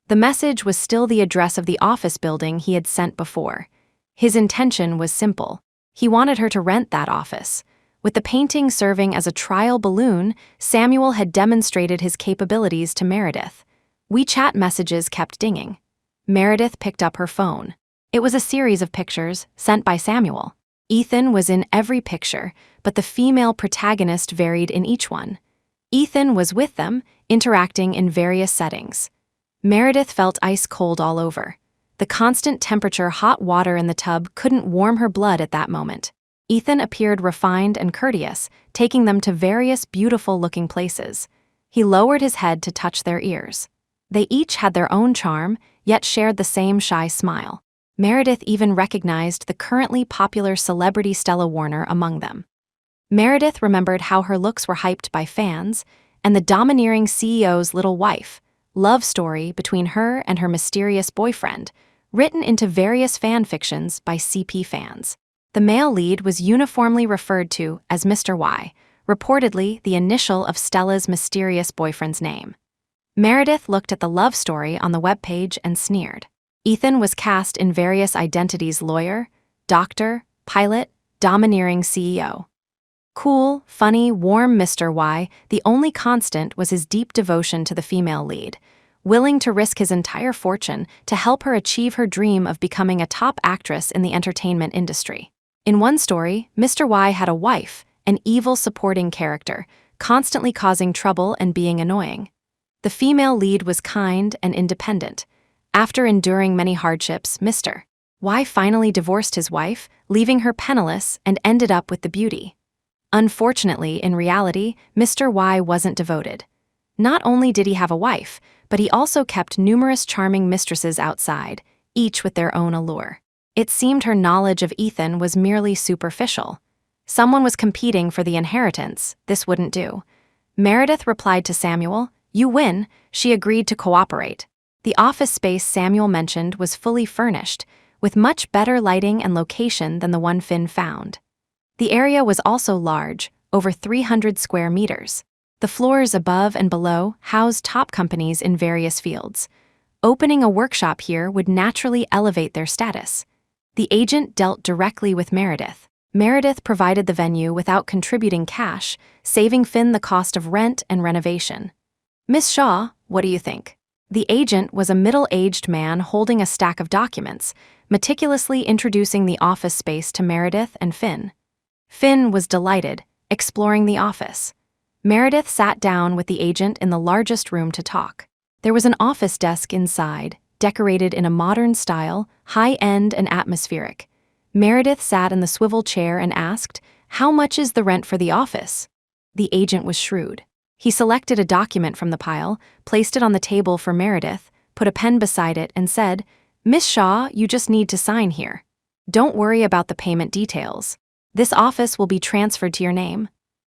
The message was still the address of the office building he had sent before. His intention was simple. He wanted her to rent that office. With the painting serving as a trial balloon, Samuel had demonstrated his capabilities to Meredith. WeChat messages kept dinging. Meredith picked up her phone. It was a series of pictures sent by Samuel. Ethan was in every picture, but the female protagonist varied in each one. Ethan was with them, interacting in various settings. Meredith felt ice cold all over. The constant temperature hot water in the tub couldn't warm her blood at that moment. Ethan appeared refined and courteous, taking them to various beautiful-looking places. He lowered his head to touch their ears. They each had their own charm, yet shared the same shy smile. Meredith even recognized the currently popular celebrity Stella Warner among them. Meredith remembered how her looks were hyped by fans, and the domineering CEO's little wife, love story between her and her mysterious boyfriend, written into various fan fictions by CP fans. The male lead was uniformly referred to as Mr. Y, reportedly the initial of Stella's mysterious boyfriend's name. Meredith looked at the love story on the webpage and sneered. Ethan was cast in various identities: lawyer, doctor, pilot, domineering CEO. Cool, funny, warm Mr. Y, the only constant was his deep devotion to the female lead, willing to risk his entire fortune to help her achieve her dream of becoming a top actress in the entertainment industry. In one story, Mr. Y had a wife, an evil supporting character, constantly causing trouble and being annoying. The female lead was kind and independent. After enduring many hardships, Mr. Y finally divorced his wife, leaving her penniless, and ended up with the beauty. Unfortunately, in reality, Mr. Y wasn't devoted. Not only did he have a wife, but he also kept numerous charming mistresses outside, each with their own allure. It seemed her knowledge of Ethan was merely superficial. Someone was competing for the inheritance. This wouldn't do. Meredith replied to Samuel, "You win." She agreed to cooperate. The office space Samuel mentioned was fully furnished, with much better lighting and location than the one Finn found. The area was also large, over 300 square meters. The floors above and below housed top companies in various fields. Opening a workshop here would naturally elevate their status. The agent dealt directly with Meredith. Meredith provided the venue without contributing cash, saving Finn the cost of rent and renovation. "Miss Shaw, what do you think?" The agent was a middle-aged man holding a stack of documents, meticulously introducing the office space to Meredith and Finn. Finn was delighted, exploring the office. Meredith sat down with the agent in the largest room to talk. There was an office desk inside, decorated in a modern style, high-end and atmospheric. Meredith sat in the swivel chair and asked, "How much is the rent for the office?" The agent was shrewd. He selected a document from the pile, placed it on the table for Meredith, put a pen beside it, and said, "Miss Shaw, you just need to sign here. Don't worry about the payment details. This office will be transferred to your name."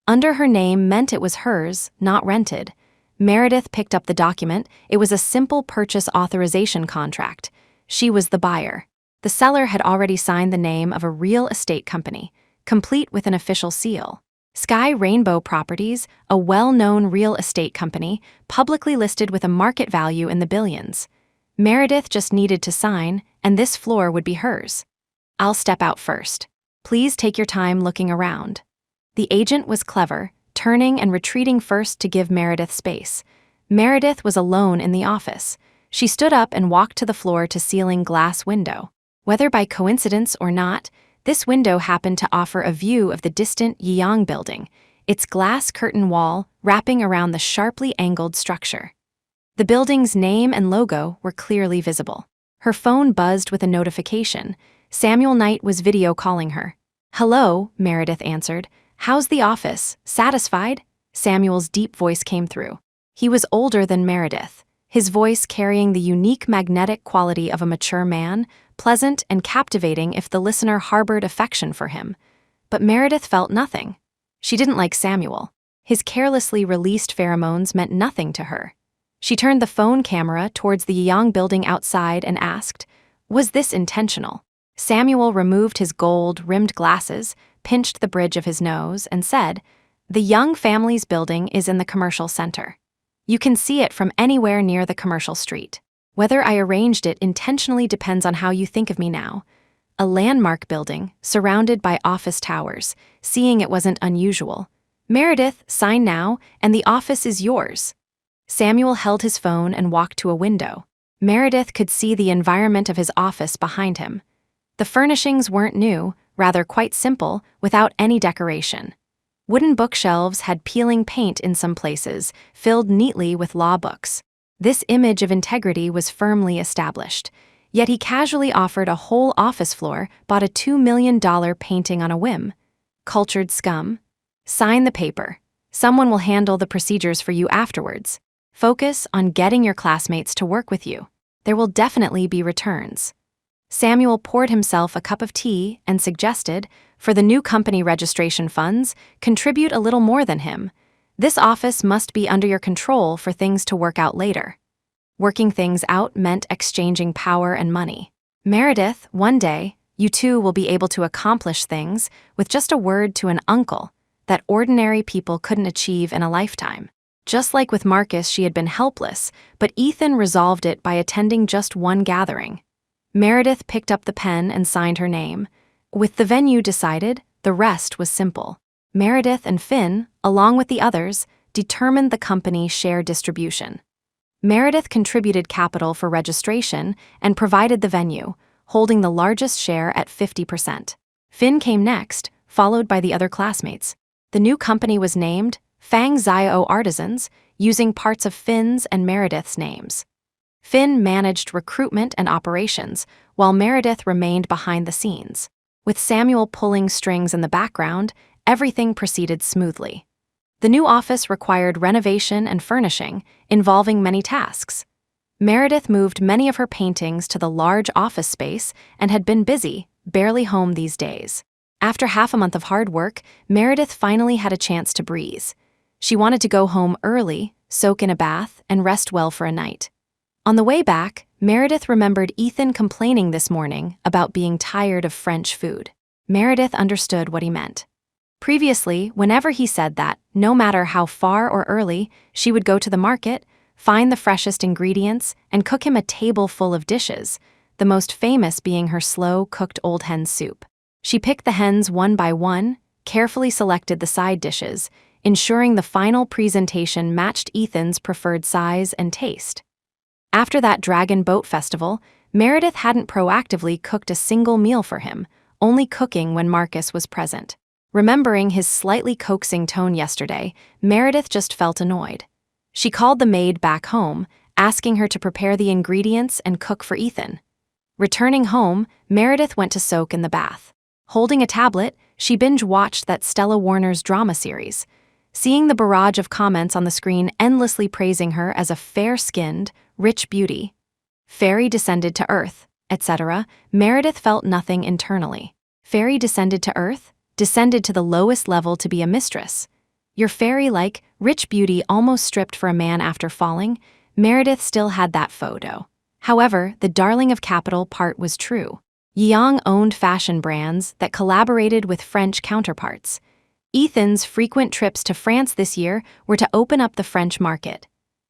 Under her name meant it was hers, not rented. Meredith picked up the document. It was a simple purchase authorization contract. She was the buyer. The seller had already signed the name of a real estate company, complete with an official seal. Sky Rainbow Properties, a well-known real estate company, publicly listed with a market value in the billions. Meredith just needed to sign, and this floor would be hers. "I'll step out first. Please take your time looking around." The agent was clever, turning and retreating first to give Meredith space. Meredith was alone in the office. She stood up and walked to the floor-to-ceiling glass window. Whether by coincidence or not, this window happened to offer a view of the distant Yeong building, its glass curtain wall wrapping around the sharply angled structure. The building's name and logo were clearly visible. Her phone buzzed with a notification. Samuel Knight was video calling her. "Hello," Meredith answered. "How's the office? Satisfied?" Samuel's deep voice came through. He was older than Meredith, his voice carrying the unique magnetic quality of a mature man, pleasant and captivating if the listener harbored affection for him. But Meredith felt nothing. She didn't like Samuel. His carelessly released pheromones meant nothing to her. She turned the phone camera towards the Yeong building outside and asked, "Was this intentional?" Samuel removed his gold-rimmed glasses, pinched the bridge of his nose, and said, "The Young family's building is in the commercial center. You can see it from anywhere near the commercial street. Whether I arranged it intentionally depends on how you think of me now. A landmark building, surrounded by office towers, seeing it wasn't unusual. Meredith, sign now, and the office is yours." Samuel held his phone and walked to a window. Meredith could see the environment of his office behind him. The furnishings weren't new, rather quite simple, without any decoration. Wooden bookshelves had peeling paint in some places, filled neatly with law books. This image of integrity was firmly established. Yet he casually offered a whole office floor, bought a $2 million painting on a whim. Cultured scum. Sign the paper. Someone will handle the procedures for you afterwards. Focus on getting your classmates to work with you. There will definitely be returns. Samuel poured himself a cup of tea and suggested, for the new company registration funds, contribute a little more than him. This office must be under your control for things to work out later. Working things out meant exchanging power and money. Meredith, one day, you two will be able to accomplish things with just a word to an uncle that ordinary people couldn't achieve in a lifetime. Just like with Marcus, she had been helpless, but Ethan resolved it by attending just one gathering. Meredith picked up the pen and signed her name. With the venue decided, the rest was simple. Meredith and Finn, along with the others, determined the company's share distribution. Meredith contributed capital for registration and provided the venue, holding the largest share at 50%. Finn came next, followed by the other classmates. The new company was named Fang Zio Artisans, using parts of Finn's and Meredith's names. Finn managed recruitment and operations, while Meredith remained behind the scenes. With Samuel pulling strings in the background, everything proceeded smoothly. The new office required renovation and furnishing, involving many tasks. Meredith moved many of her paintings to the large office space and had been busy, barely home these days. After half a month of hard work, Meredith finally had a chance to breathe. She wanted to go home early, soak in a bath, and rest well for a night. On the way back, Meredith remembered Ethan complaining this morning about being tired of French food. Meredith understood what he meant. Previously, whenever he said that, no matter how far or early, she would go to the market, find the freshest ingredients, and cook him a table full of dishes, the most famous being her slow-cooked old hen soup. She picked the hens one by one, carefully selected the side dishes, ensuring the final presentation matched Ethan's preferred size and taste. After that Dragon Boat Festival, Meredith hadn't proactively cooked a single meal for him, only cooking when Marcus was present. Remembering his slightly coaxing tone yesterday, Meredith just felt annoyed. She called the maid back home, asking her to prepare the ingredients and cook for Ethan. Returning home, Meredith went to soak in the bath. Holding a tablet, she binge-watched that Stella Warner's drama series. Seeing the barrage of comments on the screen endlessly praising her as a fair-skinned, rich beauty, fairy descended to earth, etc., Meredith felt nothing internally. Fairy descended to earth? Descended to the lowest level to be a mistress. Your fairy-like, rich beauty almost stripped for a man after falling? Meredith still had that photo. However, the darling of capital part was true. Yeong owned fashion brands that collaborated with French counterparts. Ethan's frequent trips to France this year were to open up the French market.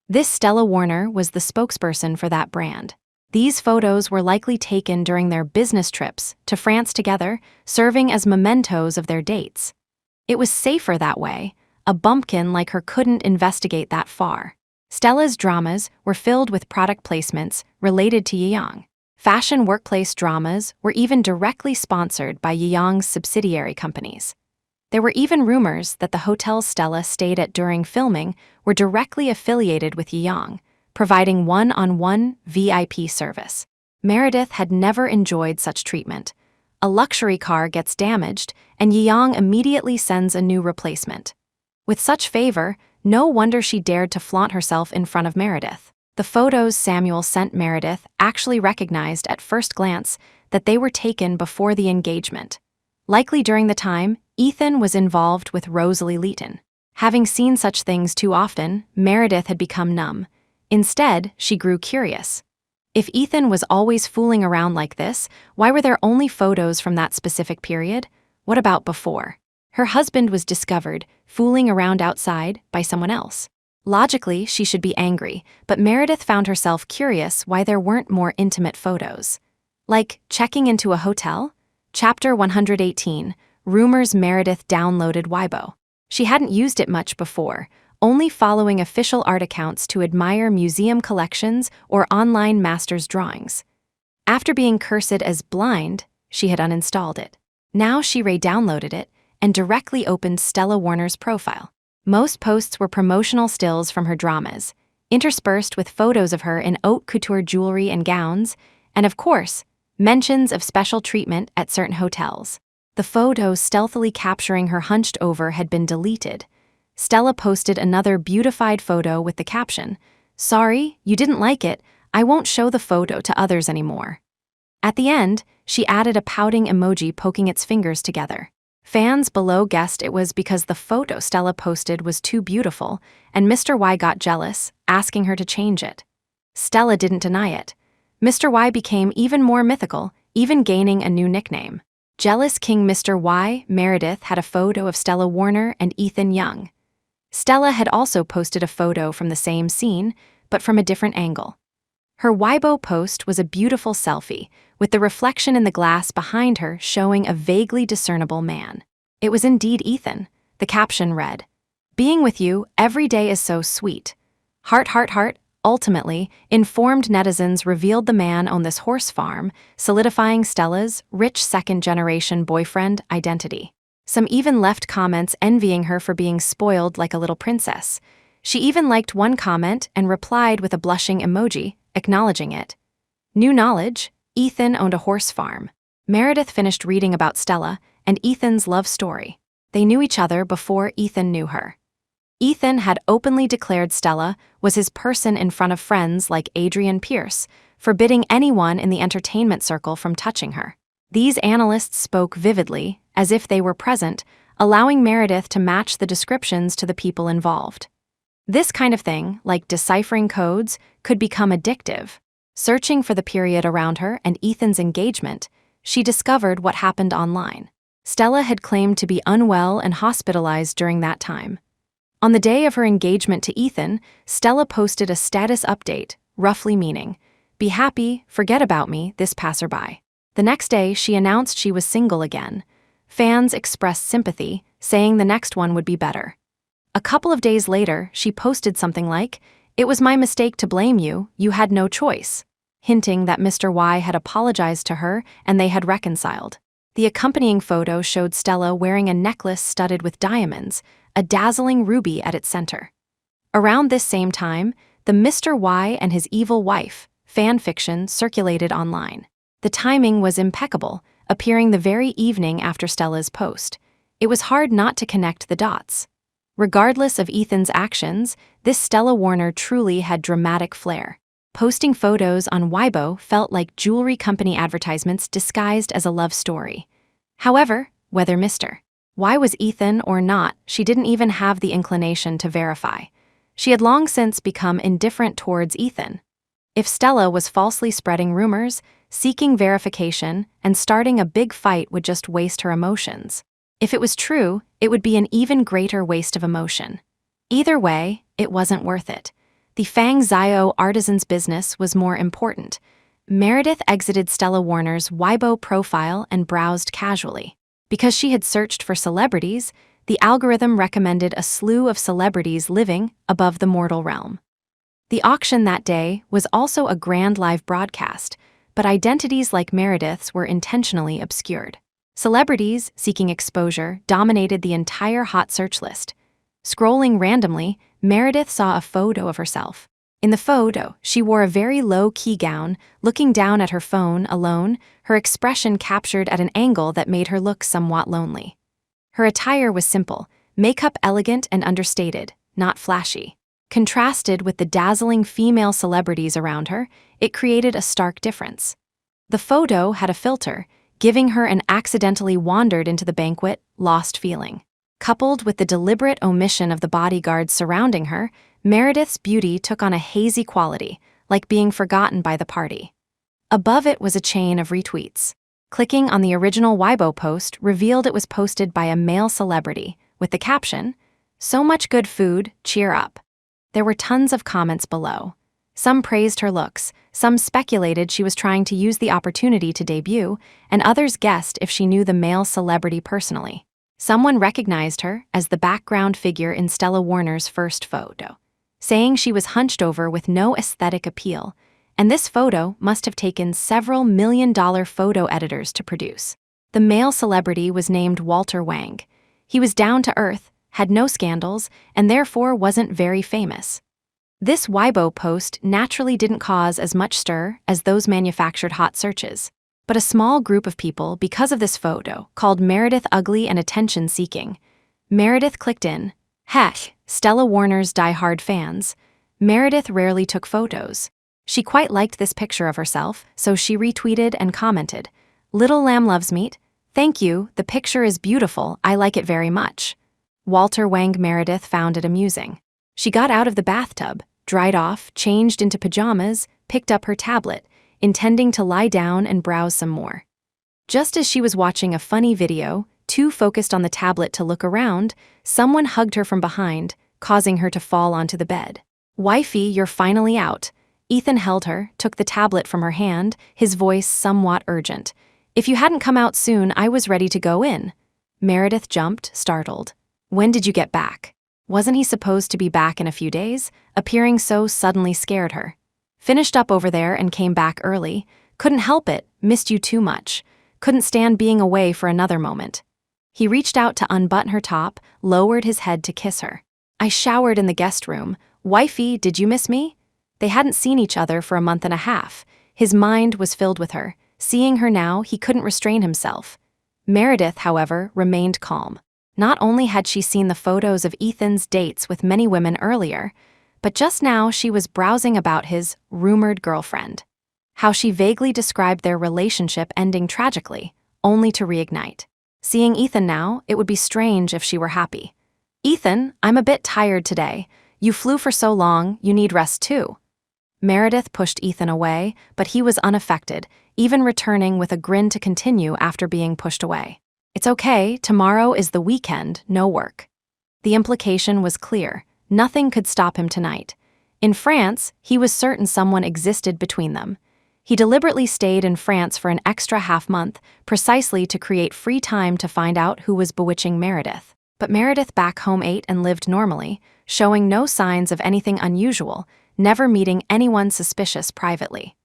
This Stella Warner was the spokesperson for that brand. These photos were likely taken during their business trips to France together, serving as mementos of their dates. It was safer that way. A bumpkin like her couldn't investigate that far. Stella's dramas were filled with product placements related to Yeong. Fashion workplace dramas were even directly sponsored by Yeong's subsidiary companies. There were even rumors that the hotels Stella stayed at during filming were directly affiliated with Yeong, providing one-on-one VIP service. Meredith had never enjoyed such treatment. A luxury car gets damaged, and Yeong immediately sends a new replacement. With such favor, no wonder she dared to flaunt herself in front of Meredith. The photos Samuel sent Meredith actually recognized at first glance that they were taken before the engagement. Likely during the time, Ethan was involved with Rosalie Leighton. Having seen such things too often, Meredith had become numb. Instead, she grew curious. If Ethan was always fooling around like this, why were there only photos from that specific period? What about before? Her husband was discovered, fooling around outside, by someone else. Logically, she should be angry, but Meredith found herself curious why there weren't more intimate photos. Like checking into a hotel? Chapter 118, Rumors Meredith downloaded Weibo. She hadn't used it much before, only following official art accounts to admire museum collections or online master's drawings. After being cursed as blind, she had uninstalled it. Now she re-downloaded it and directly opened Stella Warner's profile. Most posts were promotional stills from her dramas, interspersed with photos of her in haute couture jewelry and gowns, and of course, mentions of special treatment at certain hotels. The photo stealthily capturing her hunched over had been deleted. Stella posted another beautified photo with the caption, "Sorry, you didn't like it. I won't show the photo to others anymore." At the end, she added a pouting emoji poking its fingers together. Fans below guessed it was because the photo Stella posted was too beautiful, and Mr. Y got jealous, asking her to change it. Stella didn't deny it. Mr. Y became even more mythical, even gaining a new nickname. Jealous King Mr. Y Meredith had a photo of Stella Warner and Ethan Young. Stella had also posted a photo from the same scene, but from a different angle. Her Weibo post was a beautiful selfie, with the reflection in the glass behind her showing a vaguely discernible man. It was indeed Ethan. The caption read, "Being with you every day is so sweet. Heart, heart, heart." Ultimately, informed netizens revealed the man owned this horse farm, solidifying Stella's rich second-generation boyfriend identity. Some even left comments envying her for being spoiled like a little princess. She even liked one comment and replied with a blushing emoji, acknowledging it. New knowledge: Ethan owned a horse farm. Meredith finished reading about Stella and Ethan's love story. They knew each other before Ethan knew her. Ethan had openly declared Stella was his person in front of friends like Adrian Pierce, forbidding anyone in the entertainment circle from touching her. These analysts spoke vividly, as if they were present, allowing Meredith to match the descriptions to the people involved. This kind of thing, like deciphering codes, could become addictive. Searching for the period around her and Ethan's engagement, she discovered what happened online. Stella had claimed to be unwell and hospitalized during that time. On the day of her engagement to Ethan, Stella posted a status update, roughly meaning, "Be happy, forget about me, this passerby." The next day, she announced she was single again. Fans expressed sympathy, saying the next one would be better. A couple of days later, she posted something like, "It was my mistake to blame you, you had no choice," hinting that Mr. Y had apologized to her and they had reconciled. The accompanying photo showed Stella wearing a necklace studded with diamonds, a dazzling ruby at its center. Around this same time, the The Mr. Y and His Evil Wife fan fiction circulated online. The timing was impeccable, appearing the very evening after Stella's post. It was hard not to connect the dots. Regardless of Ethan's actions, this Stella Warner truly had dramatic flair. Posting photos on Weibo felt like jewelry company advertisements disguised as a love story. However, whether Mr. Y was Ethan or not, she didn't even have the inclination to verify. She had long since become indifferent towards Ethan. If Stella was falsely spreading rumors, seeking verification, and starting a big fight would just waste her emotions. If it was true, it would be an even greater waste of emotion. Either way, it wasn't worth it. The Fang Zio artisan's business was more important. Meredith exited Stella Warner's Weibo profile and browsed casually. Because she had searched for celebrities, the algorithm recommended a slew of celebrities living above the mortal realm. The auction that day was also a grand live broadcast, but identities like Meredith's were intentionally obscured. Celebrities seeking exposure dominated the entire hot search list. Scrolling randomly, Meredith saw a photo of herself. In the photo, she wore a very low-key gown, looking down at her phone alone, her expression captured at an angle that made her look somewhat lonely. Her attire was simple, makeup elegant and understated, not flashy. Contrasted with the dazzling female celebrities around her, it created a stark difference. The photo had a filter, giving her an accidentally wandered into the banquet, lost feeling. Coupled with the deliberate omission of the bodyguards surrounding her, Meredith's beauty took on a hazy quality, like being forgotten by the party. Above it was a chain of retweets. Clicking on the original Weibo post revealed it was posted by a male celebrity, with the caption, "So much good food, cheer up." There were tons of comments below. Some praised her looks, some speculated she was trying to use the opportunity to debut, and others guessed if she knew the male celebrity personally. Someone recognized her as the background figure in Stella Warner's first photo, saying she was hunched over with no aesthetic appeal, and this photo must have taken several $1 million photo editors to produce. The male celebrity was named Walter Wang. He was down to earth, had no scandals, and therefore wasn't very famous. This Weibo post naturally didn't cause as much stir as those manufactured hot searches. But a small group of people, because of this photo, called Meredith ugly and attention-seeking. Meredith clicked in. Heck, Stella Warner's die-hard fans. Meredith rarely took photos. She quite liked this picture of herself, so she retweeted and commented, "Little lamb loves meat. Thank you, the picture is beautiful, I like it very much." Walter Wang Meredith found it amusing. She got out of the bathtub, dried off, changed into pajamas, picked up her tablet, intending to lie down and browse some more. Just as she was watching a funny video, too focused on the tablet to look around, someone hugged her from behind, causing her to fall onto the bed. "Wifey, you're finally out." Ethan held her, took the tablet from her hand, his voice somewhat urgent. "If you hadn't come out soon, I was ready to go in." Meredith jumped, startled. "When did you get back?" Wasn't he supposed to be back in a few days? Appearing so suddenly scared her. "Finished up over there and came back early. Couldn't help it, missed you too much. Couldn't stand being away for another moment." He reached out to unbutton her top, lowered his head to kiss her. "I showered in the guest room. Wifey, did you miss me?" They hadn't seen each other for a month and a half. His mind was filled with her. Seeing her now, he couldn't restrain himself. Meredith, however, remained calm. Not only had she seen the photos of Ethan's dates with many women earlier, but just now she was browsing about his rumored girlfriend. How she vaguely described their relationship ending tragically, only to reignite. Seeing Ethan now, it would be strange if she were happy. "Ethan, I'm a bit tired today. You flew for so long, you need rest too." Meredith pushed Ethan away, but he was unaffected, even returning with a grin to continue after being pushed away. "It's okay, tomorrow is the weekend, no work." The implication was clear. Nothing could stop him tonight. In France, he was certain someone existed between them. He deliberately stayed in France for an extra half-month, precisely to create free time to find out who was bewitching Meredith. But Meredith back home ate and lived normally, showing no signs of anything unusual, never meeting anyone suspicious privately.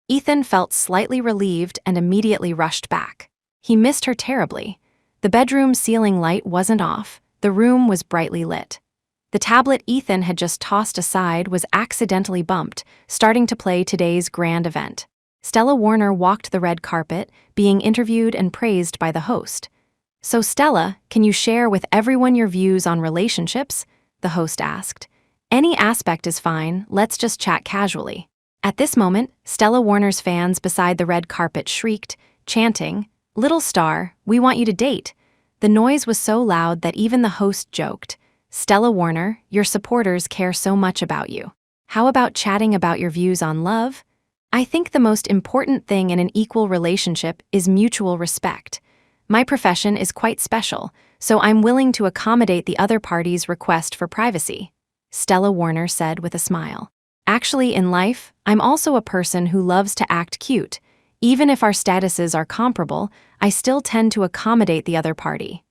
Ethan felt slightly relieved and immediately rushed back. He missed her terribly. The bedroom ceiling light wasn't off, the room was brightly lit. The tablet Ethan had just tossed aside was accidentally bumped, starting to play today's grand event. Stella Warner walked the red carpet, being interviewed and praised by the host. "So Stella, can you share with everyone your views on relationships?" the host asked. "Any aspect is fine, let's just chat casually." At this moment, Stella Warner's fans beside the red carpet shrieked, chanting, "Little star, we want you to date." The noise was so loud that even the host joked, "Stella Warner, your supporters care so much about you. How about chatting about your views on love?" I think the most important thing in an equal relationship is mutual respect. My profession is quite special, so I'm willing to accommodate the other party's request for privacy, Stella Warner said with a smile. Actually, in life, I'm also a person who loves to act cute. Even if our statuses are comparable, I still tend to accommodate the other party.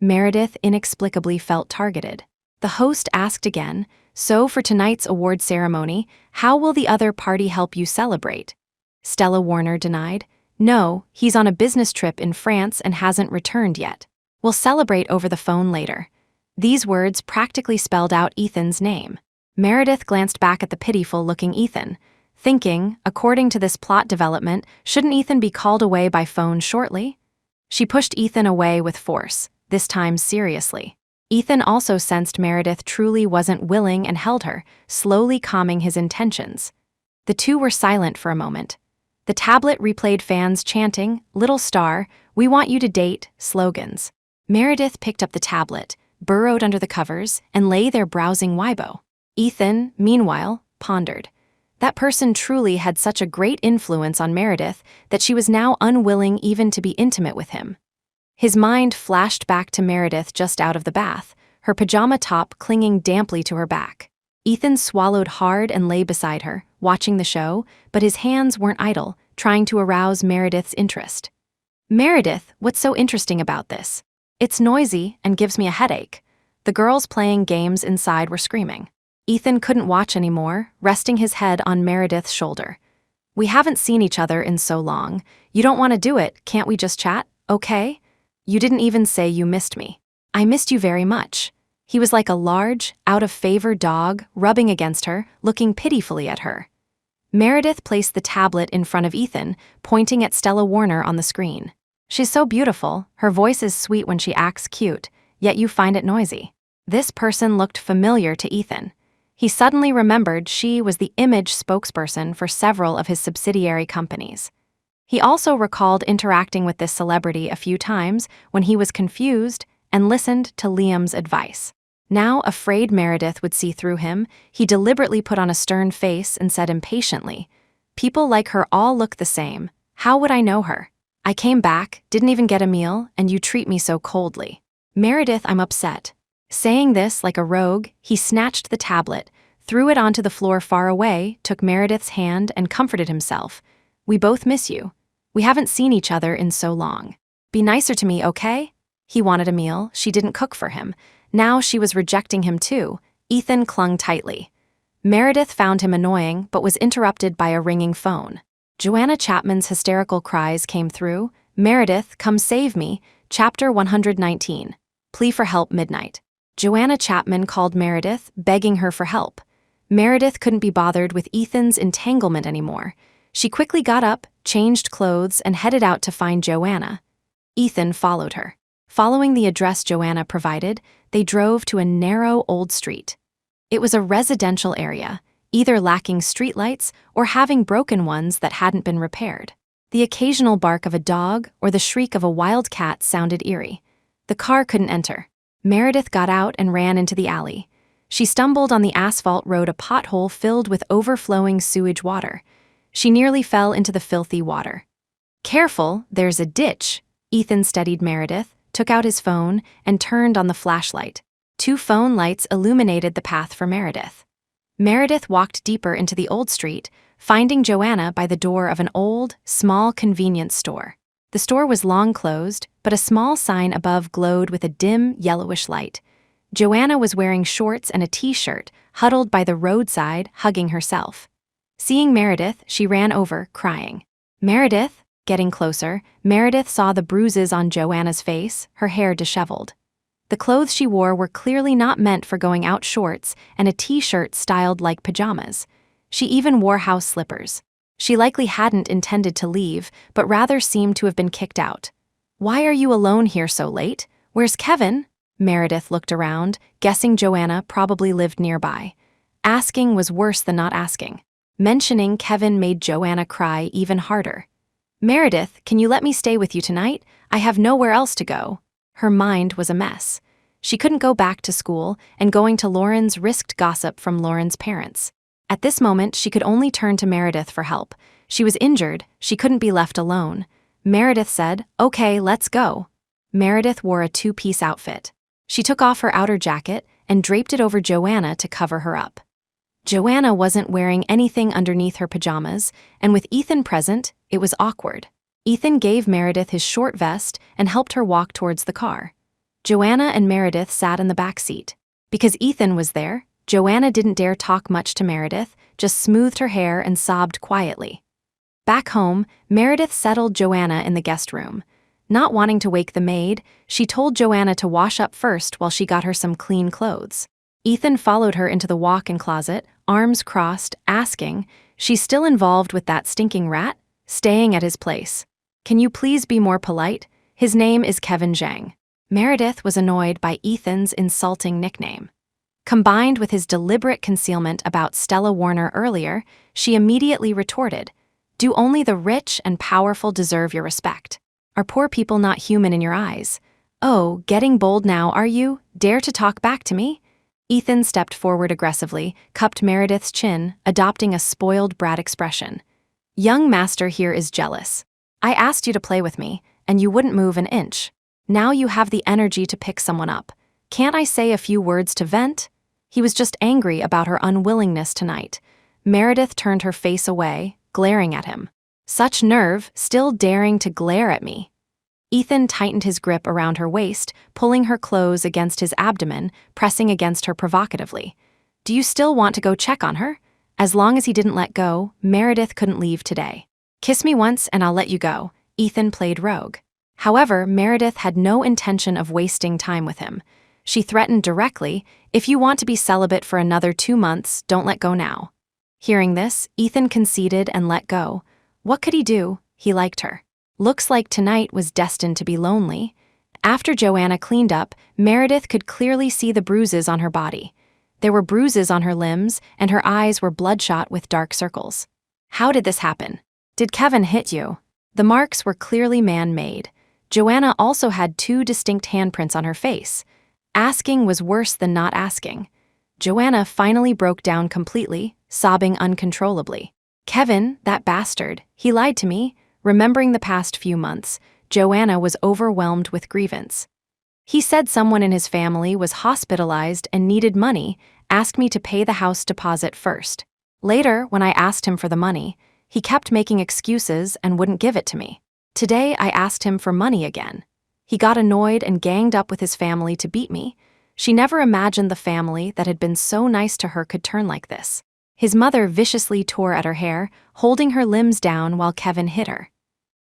Meredith inexplicably felt targeted. The host asked again, "So for tonight's award ceremony, how will the other party help you celebrate?" Stella Warner denied, "No, he's on a business trip in France and hasn't returned yet. We'll celebrate over the phone later." These words practically spelled out Ethan's name. Meredith glanced back at the pitiful-looking Ethan, thinking, according to this plot development, shouldn't Ethan be called away by phone shortly? She pushed Ethan away with force, this time seriously. Ethan also sensed Meredith truly wasn't willing and held her, slowly calming his intentions. The two were silent for a moment. The tablet replayed fans chanting, "Little star, we want you to date," slogans. Meredith picked up the tablet, burrowed under the covers, and lay there browsing Weibo. Ethan, meanwhile, pondered. That person truly had such a great influence on Meredith that she was now unwilling even to be intimate with him. His mind flashed back to Meredith just out of the bath, her pajama top clinging damply to her back. Ethan swallowed hard and lay beside her, watching the show, but his hands weren't idle, trying to arouse Meredith's interest. "Meredith, what's so interesting about this? It's noisy and gives me a headache." The girls playing games inside were screaming. Ethan couldn't watch anymore, resting his head on Meredith's shoulder. "We haven't seen each other in so long. You don't want to do it, can't we just chat, okay? You didn't even say you missed me." "I missed you very much." He was like a large, out-of-favor dog, rubbing against her, looking pitifully at her. Meredith placed the tablet in front of Ethan, pointing at Stella Warner on the screen. "She's so beautiful, her voice is sweet when she acts cute, yet you find it noisy." This person looked familiar to Ethan. He suddenly remembered she was the image spokesperson for several of his subsidiary companies. He also recalled interacting with this celebrity a few times when he was confused and listened to Liam's advice. Now, afraid Meredith would see through him, he deliberately put on a stern face and said impatiently, "People like her all look the same. How would I know her? I came back, didn't even get a meal, and you treat me so coldly. Meredith, I'm upset." Saying this like a rogue, he snatched the tablet, threw it onto the floor far away, took Meredith's hand, and comforted himself. "We both miss you. We haven't seen each other in so long. Be nicer to me, okay?" He wanted a meal, she didn't cook for him. Now she was rejecting him too. Ethan clung tightly. Meredith found him annoying, but was interrupted by a ringing phone. Joanna Chapman's hysterical cries came through. "Meredith, come save me," Chapter 119. Plea for help midnight. Joanna Chapman called Meredith, begging her for help. Meredith couldn't be bothered with Ethan's entanglement anymore. She quickly got up, changed clothes, and headed out to find Joanna. Ethan followed her. Following the address Joanna provided, they drove to a narrow old street. It was a residential area, either lacking streetlights or having broken ones that hadn't been repaired. The occasional bark of a dog or the shriek of a wild cat sounded eerie. The car couldn't enter. Meredith got out and ran into the alley. She stumbled on the asphalt road, a pothole filled with overflowing sewage water. She nearly fell into the filthy water. "Careful, there's a ditch." Ethan steadied Meredith, took out his phone, and turned on the flashlight. 2 phone lights illuminated the path for Meredith. Meredith walked deeper into the old street, finding Joanna by the door of an old, small convenience store. The store was long closed, but a small sign above glowed with a dim, yellowish light. Joanna was wearing shorts and a t-shirt, huddled by the roadside, hugging herself. Seeing Meredith, she ran over, crying. "Meredith?" Getting closer, Meredith saw the bruises on Joanna's face, her hair disheveled. The clothes she wore were clearly not meant for going out: shorts and a t-shirt styled like pajamas. She even wore house slippers. She likely hadn't intended to leave, but rather seemed to have been kicked out. "Why are you alone here so late? Where's Kevin?" Meredith looked around, guessing Joanna probably lived nearby. Asking was worse than not asking. Mentioning Kevin made Joanna cry even harder. "Meredith, can you let me stay with you tonight? I have nowhere else to go." Her mind was a mess. She couldn't go back to school, and going to Lauren's risked gossip from Lauren's parents. At this moment, she could only turn to Meredith for help. She was injured, she couldn't be left alone. Meredith said, "Okay, let's go." Meredith wore a two-piece outfit. She took off her outer jacket and draped it over Joanna to cover her up. Joanna wasn't wearing anything underneath her pajamas, and with Ethan present, it was awkward. Ethan gave Meredith his short vest and helped her walk towards the car. Joanna and Meredith sat in the back seat. Because Ethan was there, Joanna didn't dare talk much to Meredith, just smoothed her hair and sobbed quietly. Back home, Meredith settled Joanna in the guest room. Not wanting to wake the maid, she told Joanna to wash up first while she got her some clean clothes. Ethan followed her into the walk-in closet, arms crossed, asking, "She's still involved with that stinking rat? Staying at his place. Can you please be more polite? His name is Kevin Zhang." Meredith was annoyed by Ethan's insulting nickname. Combined with his deliberate concealment about Stella Warner earlier, she immediately retorted, "Do only the rich and powerful deserve your respect? Are poor people not human in your eyes? Oh, getting bold now, are you? Dare to talk back to me?" Ethan stepped forward aggressively, cupped Meredith's chin, adopting a spoiled brat expression. "Young master here is jealous. I asked you to play with me, and you wouldn't move an inch. Now you have the energy to pick someone up. Can't I say a few words to vent?" He was just angry about her unwillingness tonight. Meredith turned her face away, glaring at him. "Such nerve, still daring to glare at me." Ethan tightened his grip around her waist, pulling her clothes against his abdomen, pressing against her provocatively. "Do you still want to go check on her?" As long as he didn't let go, Meredith couldn't leave today. "Kiss me once and I'll let you go," Ethan played rogue. However, Meredith had no intention of wasting time with him. She threatened directly, "If you want to be celibate for another 2 months, don't let go now." Hearing this, Ethan conceded and let go. What could he do? He liked her. Looks like tonight was destined to be lonely. After Joanna cleaned up, Meredith could clearly see the bruises on her body. There were bruises on her limbs, and her eyes were bloodshot with dark circles. "How did this happen? Did Kevin hit you?" The marks were clearly man-made. Joanna also had 2 distinct handprints on her face. Asking was worse than not asking. Joanna finally broke down completely, sobbing uncontrollably. "Kevin, that bastard, he lied to me." Remembering the past few months, Joanna was overwhelmed with grievance. "He said someone in his family was hospitalized and needed money, asked me to pay the house deposit first. Later, when I asked him for the money, he kept making excuses and wouldn't give it to me. Today, I asked him for money again. He got annoyed and ganged up with his family to beat me. She never imagined the family that had been so nice to her could turn like this." His mother viciously tore at her hair, holding her limbs down while Kevin hit her.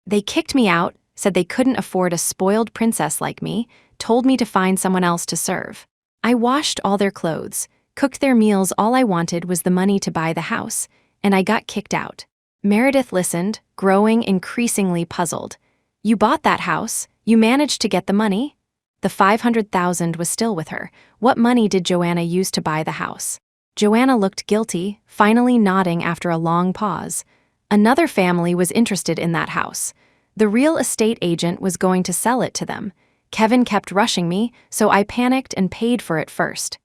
"They kicked me out, said they couldn't afford a spoiled princess like me, told me to find someone else to serve. I washed all their clothes, cooked their meals. All I wanted was the money to buy the house, and I got kicked out." Meredith listened, growing increasingly puzzled. "You bought that house, you managed to get the money?" The $500,000 was still with her. What money did Joanna use to buy the house? Joanna looked guilty, finally nodding after a long pause. Another family was interested in that house. The real estate agent was going to sell it to them. Kevin kept rushing me, so I panicked and paid for it first.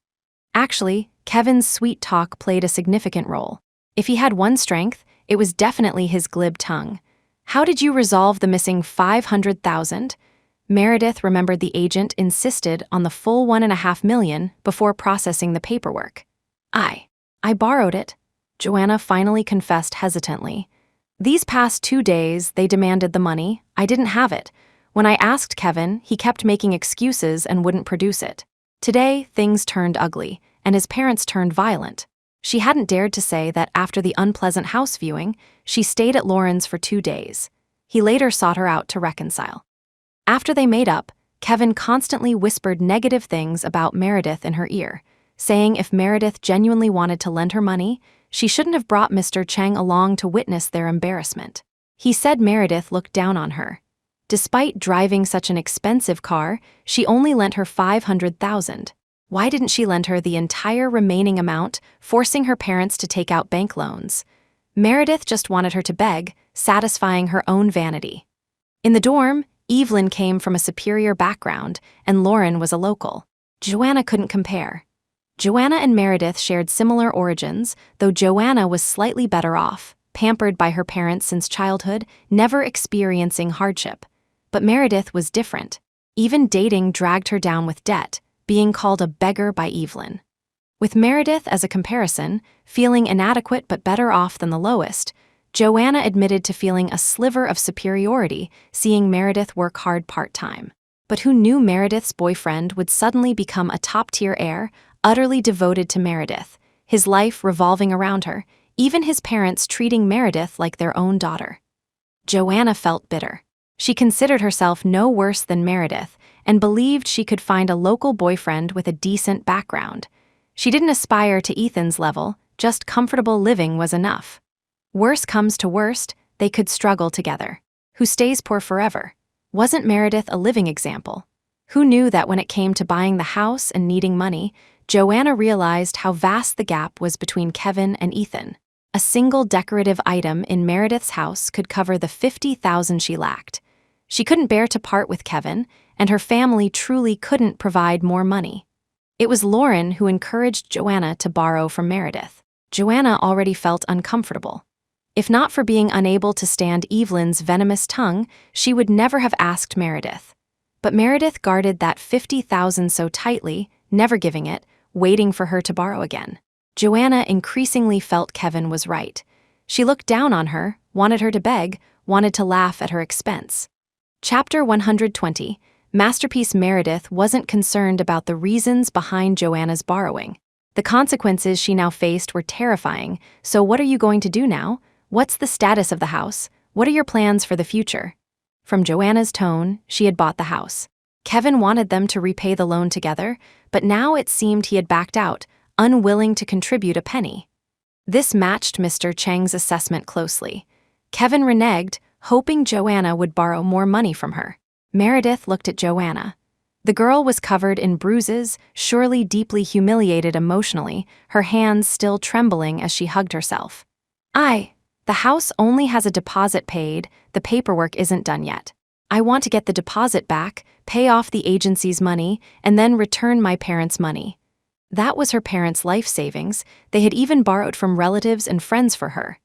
Actually, Kevin's sweet talk played a significant role. If he had one strength, it was definitely his glib tongue. "How did you resolve the missing $500,000? Meredith remembered the agent insisted on the full $1.5 million before processing the paperwork. I borrowed it," Joanna finally confessed hesitantly. "These past 2 days, they demanded the money. I didn't have it. When I asked Kevin, he kept making excuses and wouldn't produce it. Today, things turned ugly, and his parents turned violent." She hadn't dared to say that after the unpleasant house viewing, she stayed at Lauren's for 2 days. He later sought her out to reconcile. After they made up, Kevin constantly whispered negative things about Meredith in her ear, saying if Meredith genuinely wanted to lend her money, she shouldn't have brought Mr. Cheng along to witness their embarrassment. He said Meredith looked down on her. Despite driving such an expensive car, she only lent her $500,000. Why didn't she lend her the entire remaining amount, forcing her parents to take out bank loans? Meredith just wanted her to beg, satisfying her own vanity. In the dorm, Evelyn came from a superior background, and Lauren was a local. Joanna couldn't compare. Joanna and Meredith shared similar origins, though Joanna was slightly better off, pampered by her parents since childhood, never experiencing hardship. But Meredith was different. Even dating dragged her down with debt, being called a beggar by Evelyn. With Meredith as a comparison, feeling inadequate but better off than the lowest, Joanna admitted to feeling a sliver of superiority seeing Meredith work hard part-time. But who knew Meredith's boyfriend would suddenly become a top-tier heir, utterly devoted to Meredith, his life revolving around her, even his parents treating Meredith like their own daughter. Joanna felt bitter. She considered herself no worse than Meredith and believed she could find a local boyfriend with a decent background. She didn't aspire to Ethan's level, just comfortable living was enough. Worst comes to worst, they could struggle together. Who stays poor forever? Wasn't Meredith a living example? Who knew that when it came to buying the house and needing money, Joanna realized how vast the gap was between Kevin and Ethan. A single decorative item in Meredith's house could cover the $50,000 she lacked. She couldn't bear to part with Kevin, and her family truly couldn't provide more money. It was Lauren who encouraged Joanna to borrow from Meredith. Joanna already felt uncomfortable. If not for being unable to stand Evelyn's venomous tongue, she would never have asked Meredith. But Meredith guarded that $50,000 so tightly, never giving it, waiting for her to borrow again. Joanna increasingly felt Kevin was right. She looked down on her, wanted her to beg, wanted to laugh at her expense. Chapter 120. Masterpiece Meredith wasn't concerned about the reasons behind Joanna's borrowing. The consequences she now faced were terrifying, so what are you going to do now? What's the status of the house? What are your plans for the future? From Joanna's tone, she had bought the house. Kevin wanted them to repay the loan together, but now it seemed he had backed out, unwilling to contribute a penny. This matched Mr. Cheng's assessment closely. Kevin reneged, hoping Joanna would borrow more money from her. Meredith looked at Joanna. The girl was covered in bruises, surely deeply humiliated emotionally, her hands still trembling as she hugged herself. The house only has a deposit paid, the paperwork isn't done yet. I want to get the deposit back, pay off the agency's money, and then return my parents' money. That was her parents' life savings. They had even borrowed from relatives and friends for her.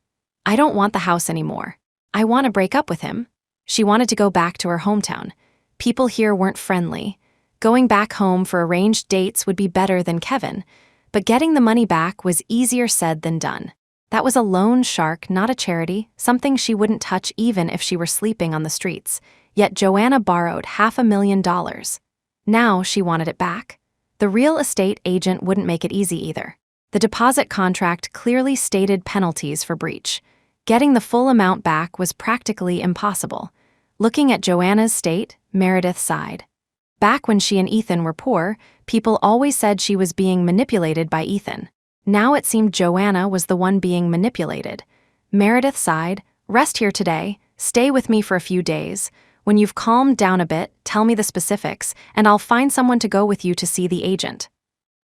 I don't want the house anymore. I want to break up with him. She wanted to go back to her hometown. People here weren't friendly. Going back home for arranged dates would be better than Kevin, but getting the money back was easier said than done. That was a loan shark, not a charity, something she wouldn't touch even if she were sleeping on the streets. Yet Joanna borrowed $500,000. Now she wanted it back. The real estate agent wouldn't make it easy either. The deposit contract clearly stated penalties for breach. Getting the full amount back was practically impossible. Looking at Joanna's state, Meredith sighed. Back when she and Ethan were poor, people always said she was being manipulated by Ethan. Now it seemed Joanna was the one being manipulated. Meredith sighed, "Rest here today, stay with me for a few days. When you've calmed down a bit, tell me the specifics, and I'll find someone to go with you to see the agent."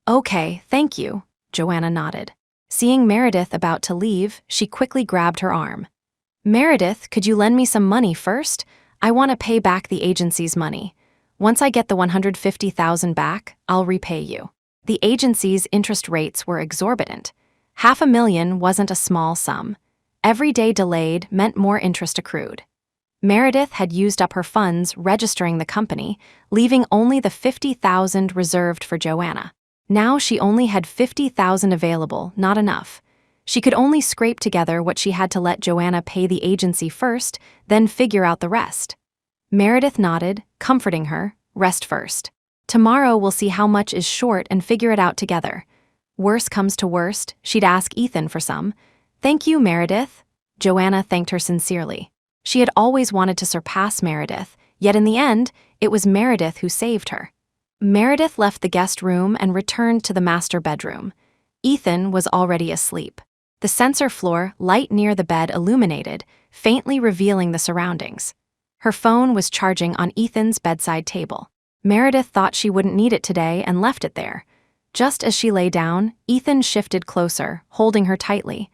"Okay, thank you," Joanna nodded. Seeing Meredith about to leave, she quickly grabbed her arm. "Meredith, could you lend me some money first? I want to pay back the agency's money. Once I get the $150,000 back, I'll repay you." The agency's interest rates were exorbitant. $500,000 wasn't a small sum. Every day delayed meant more interest accrued. Meredith had used up her funds registering the company, leaving only the $50,000 reserved for Joanna. Now she only had $50,000 available, not enough. She could only scrape together what she had to let Joanna pay the agency first, then figure out the rest. Meredith nodded, comforting her, "Rest first. Tomorrow we'll see how much is short and figure it out together." Worst comes to worst, she'd ask Ethan for some. "Thank you, Meredith." Joanna thanked her sincerely. She had always wanted to surpass Meredith, yet in the end, it was Meredith who saved her. Meredith left the guest room and returned to the master bedroom. Ethan was already asleep. The sensor floor light near the bed illuminated, faintly revealing the surroundings. Her phone was charging on Ethan's bedside table. Meredith thought she wouldn't need it today and left it there. Just as she lay down, Ethan shifted closer, holding her tightly.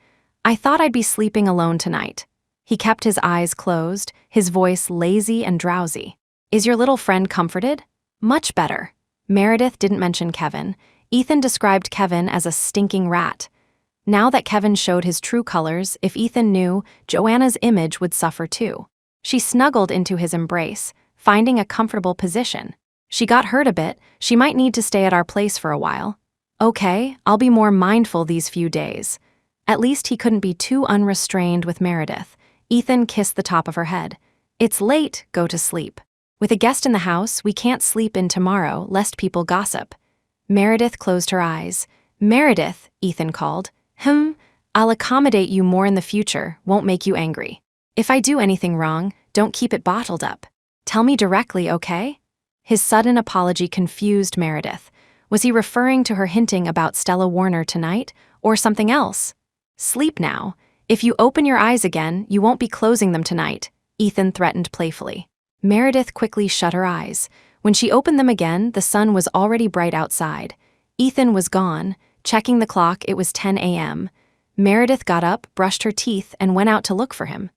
"I thought I'd be sleeping alone tonight." He kept his eyes closed, his voice lazy and drowsy. "Is your little friend comforted?" "Much better." Meredith didn't mention Kevin. Ethan described Kevin as a stinking rat. Now that Kevin showed his true colors, if Ethan knew, Joanna's image would suffer too. She snuggled into his embrace, finding a comfortable position. "She got hurt a bit, she might need to stay at our place for a while." "Okay, I'll be more mindful these few days." At least he couldn't be too unrestrained with Meredith. Ethan kissed the top of her head. "It's late, go to sleep. With a guest in the house, we can't sleep in tomorrow, lest people gossip." Meredith closed her eyes. "Meredith," Ethan called. I'll accommodate you more in the future, won't make you angry. If I do anything wrong, don't keep it bottled up. Tell me directly, okay?" His sudden apology confused Meredith. Was he referring to her hinting about Stella Warner tonight, or something else? "Sleep now. If you open your eyes again, you won't be closing them tonight," Ethan threatened playfully. Meredith quickly shut her eyes. When she opened them again, the sun was already bright outside. Ethan was gone. Checking the clock, it was 10 a.m. Meredith got up, brushed her teeth, and went out to look for him.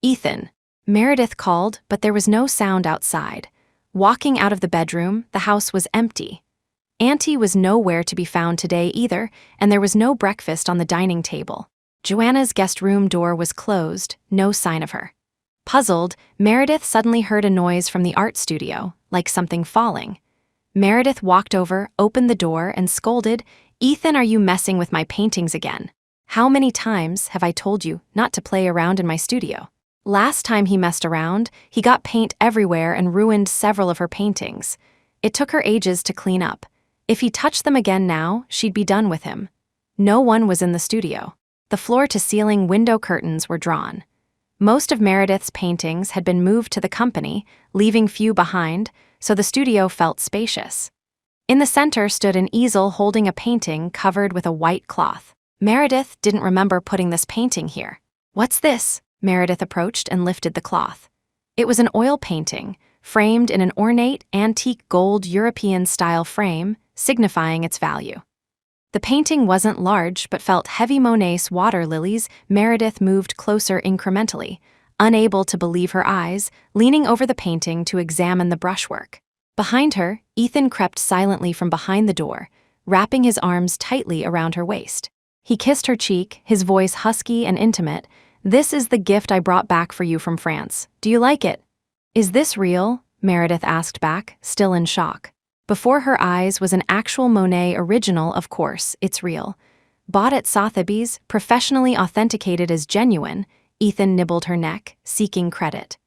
"Ethan." Meredith called, but there was no sound outside. Walking out of the bedroom, the house was empty. Auntie was nowhere to be found today either, and there was no breakfast on the dining table. Joanna's guest room door was closed, no sign of her. Puzzled, Meredith suddenly heard a noise from the art studio, like something falling. Meredith walked over, opened the door, and scolded, "Ethan, are you messing with my paintings again? How many times have I told you not to play around in my studio?" Last time he messed around, he got paint everywhere and ruined several of her paintings. It took her ages to clean up. If he touched them again now, she'd be done with him. No one was in the studio. The floor-to-ceiling window curtains were drawn. Most of Meredith's paintings had been moved to the company, leaving few behind, so the studio felt spacious. In the center stood an easel holding a painting covered with a white cloth. Meredith didn't remember putting this painting here. "What's this?" Meredith approached and lifted the cloth. It was an oil painting, framed in an ornate, antique gold European-style frame, signifying its value. The painting wasn't large but felt heavy. Monet's water lilies. Meredith moved closer incrementally, unable to believe her eyes, leaning over the painting to examine the brushwork. Behind her, Ethan crept silently from behind the door, wrapping his arms tightly around her waist. He kissed her cheek, his voice husky and intimate. "This is the gift I brought back for you from France. Do you like it?" "Is this real?" Meredith asked back, still in shock. Before her eyes was an actual Monet original. "Of course, it's real. Bought at Sotheby's, professionally authenticated as genuine." Ethan nibbled her neck, seeking credit.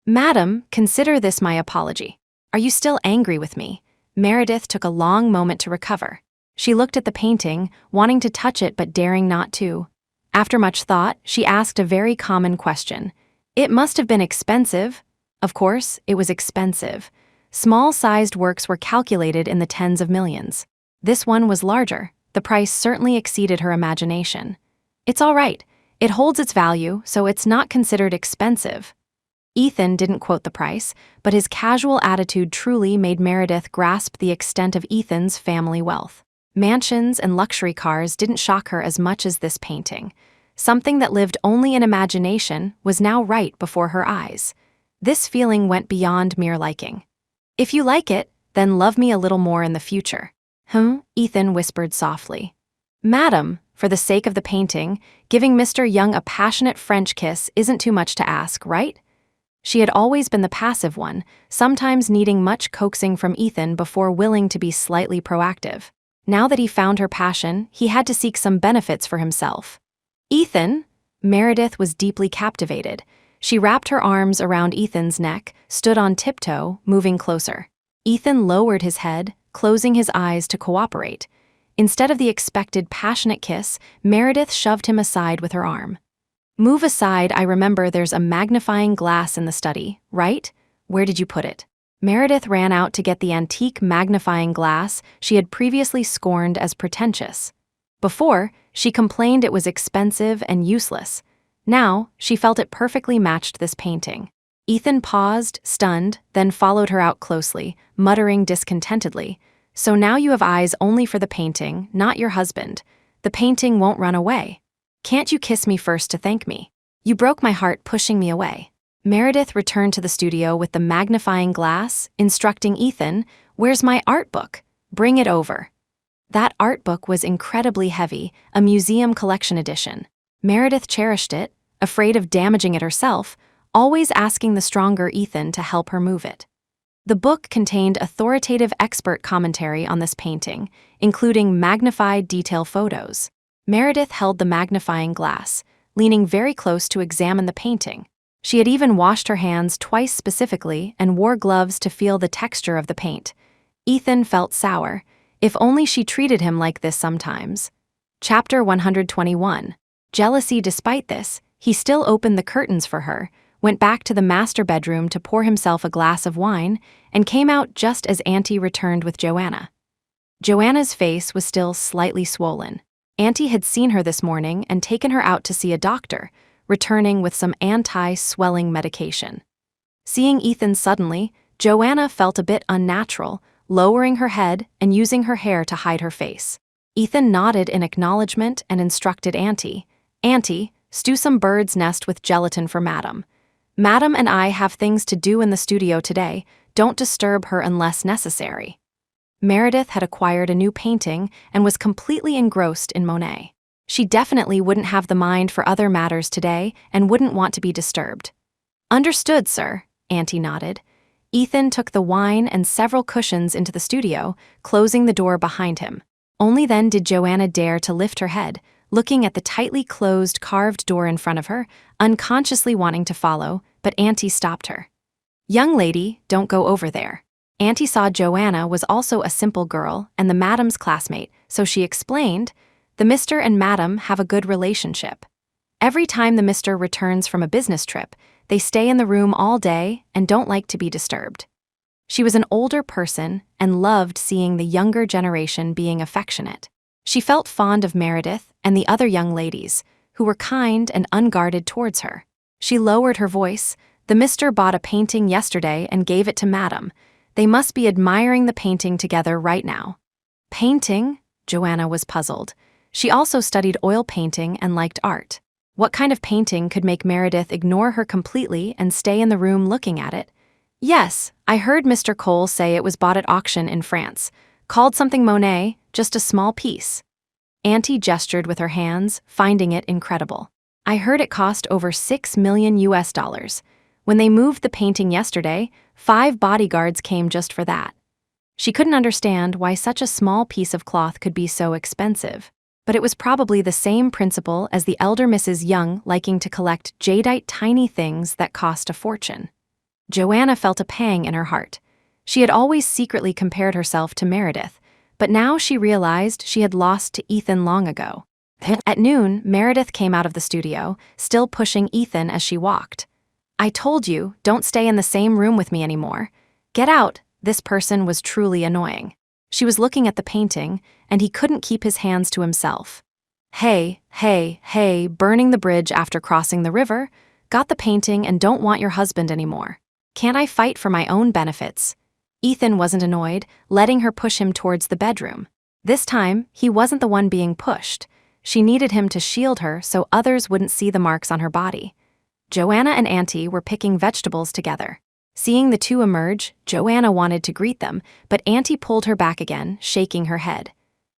"Madam, consider this my apology. Are you still angry with me?" Meredith took a long moment to recover. She looked at the painting, wanting to touch it but daring not to. After much thought, she asked a very common question. "It must have been expensive." Of course, it was expensive. Small-sized works were calculated in the tens of millions. This one was larger. The price certainly exceeded her imagination. "It's all right. It holds its value, so it's not considered expensive." Ethan didn't quote the price, but his casual attitude truly made Meredith grasp the extent of Ethan's family wealth. Mansions and luxury cars didn't shock her as much as this painting. Something that lived only in imagination was now right before her eyes. This feeling went beyond mere liking. "If you like it, then love me a little more in the future." Ethan whispered softly. "Madam, for the sake of the painting, giving Mr. Young a passionate French kiss isn't too much to ask, right?" She had always been the passive one, sometimes needing much coaxing from Ethan before willing to be slightly proactive. Now that he found her passion, he had to seek some benefits for himself. "Ethan?" Meredith was deeply captivated. She wrapped her arms around Ethan's neck, stood on tiptoe, moving closer. Ethan lowered his head, closing his eyes to cooperate. Instead of the expected passionate kiss, Meredith shoved him aside with her arm. "Move aside. I remember there's a magnifying glass in the study, right? Where did you put it?" Meredith ran out to get the antique magnifying glass she had previously scorned as pretentious. Before, she complained it was expensive and useless. Now, she felt it perfectly matched this painting. Ethan paused, stunned, then followed her out closely, muttering discontentedly, "So now you have eyes only for the painting, not your husband. The painting won't run away. Can't you kiss me first to thank me? You broke my heart pushing me away." Meredith returned to the studio with the magnifying glass, instructing Ethan, "Where's my art book? Bring it over." That art book was incredibly heavy, a museum collection edition. Meredith cherished it, afraid of damaging it herself, always asking the stronger Ethan to help her move it. The book contained authoritative expert commentary on this painting, including magnified detail photos. Meredith held the magnifying glass, leaning very close to examine the painting. She had even washed her hands twice specifically and wore gloves to feel the texture of the paint. Ethan felt sour. If only she treated him like this sometimes. Chapter 121. Jealousy. Despite this, he still opened the curtains for her, went back to the master bedroom to pour himself a glass of wine, and came out just as Auntie returned with Joanna. Joanna's face was still slightly swollen. Auntie had seen her this morning and taken her out to see a doctor, returning with some anti-swelling medication. Seeing Ethan suddenly, Joanna felt a bit unnatural, lowering her head and using her hair to hide her face. Ethan nodded in acknowledgement and instructed Auntie, "Auntie, stew some bird's nest with gelatin for Madam. Madam and I have things to do in the studio today. Don't disturb her unless necessary." Meredith had acquired a new painting and was completely engrossed in Monet. She definitely wouldn't have the mind for other matters today and wouldn't want to be disturbed. "Understood, sir," Auntie nodded. Ethan took the wine and several cushions into the studio, closing the door behind him. Only then did Joanna dare to lift her head, looking at the tightly closed carved door in front of her, unconsciously wanting to follow, but Auntie stopped her. "Young lady, don't go over there." Auntie saw Joanna was also a simple girl and the Madam's classmate, so she explained, "The Mr. and Madam have a good relationship. Every time the Mr. returns from a business trip, they stay in the room all day and don't like to be disturbed." She was an older person and loved seeing the younger generation being affectionate. She felt fond of Meredith and the other young ladies, who were kind and unguarded towards her. She lowered her voice. "The Mr. bought a painting yesterday and gave it to Madam. They must be admiring the painting together right now." "Painting?" Joanna was puzzled. She also studied oil painting and liked art. What kind of painting could make Meredith ignore her completely and stay in the room looking at it? "Yes, I heard Mr. Cole say it was bought at auction in France. Called something Monet, just a small piece." Auntie gestured with her hands, finding it incredible. "I heard it cost over $6 million US. When they moved the painting yesterday, 5 bodyguards came just for that." She couldn't understand why such a small piece of cloth could be so expensive. But it was probably the same principle as the elder Mrs. Young liking to collect jadeite tiny things that cost a fortune. Joanna felt a pang in her heart. She had always secretly compared herself to Meredith, but now she realized she had lost to Ethan long ago. At noon, Meredith came out of the studio, still pushing Ethan as she walked. "I told you, don't stay in the same room with me anymore. Get out." This person was truly annoying. She was looking at the painting, and he couldn't keep his hands to himself. "Hey, hey, hey, burning the bridge after crossing the river? Got the painting and don't want your husband anymore. Can't I fight for my own benefits?" Ethan wasn't annoyed, letting her push him towards the bedroom. This time, he wasn't the one being pushed. She needed him to shield her so others wouldn't see the marks on her body. Joanna and Auntie were picking vegetables together. Seeing the two emerge, Joanna wanted to greet them, but Auntie pulled her back again, shaking her head.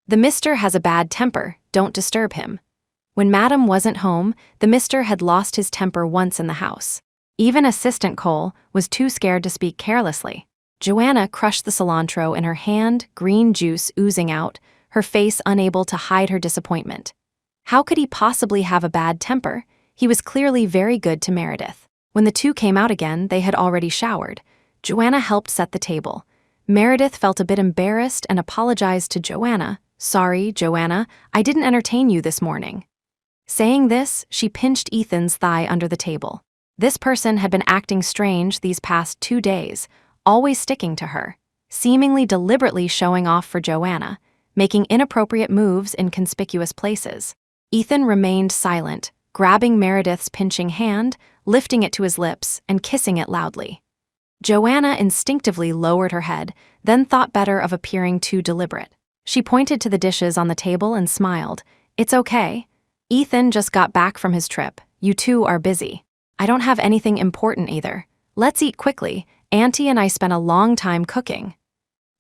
"The Mr. has a bad temper, don't disturb him." When Madam wasn't home, the Mr. had lost his temper once in the house. Even Assistant Cole was too scared to speak carelessly. Joanna crushed the cilantro in her hand, green juice oozing out, her face unable to hide her disappointment. How could he possibly have a bad temper? He was clearly very good to Meredith. When the two came out again, they had already showered. Joanna helped set the table. Meredith felt a bit embarrassed and apologized to Joanna. "Sorry, Joanna, I didn't entertain you this morning." Saying this, she pinched Ethan's thigh under the table. This person had been acting strange these past 2 days, always sticking to her, seemingly deliberately showing off for Joanna, making inappropriate moves in conspicuous places. Ethan remained silent, grabbing Meredith's pinching hand, lifting it to his lips, and kissing it loudly. Joanna instinctively lowered her head, then thought better of appearing too deliberate. She pointed to the dishes on the table and smiled. "It's okay. Ethan just got back from his trip. You two are busy. I don't have anything important either. Let's eat quickly. Auntie and I spent a long time cooking."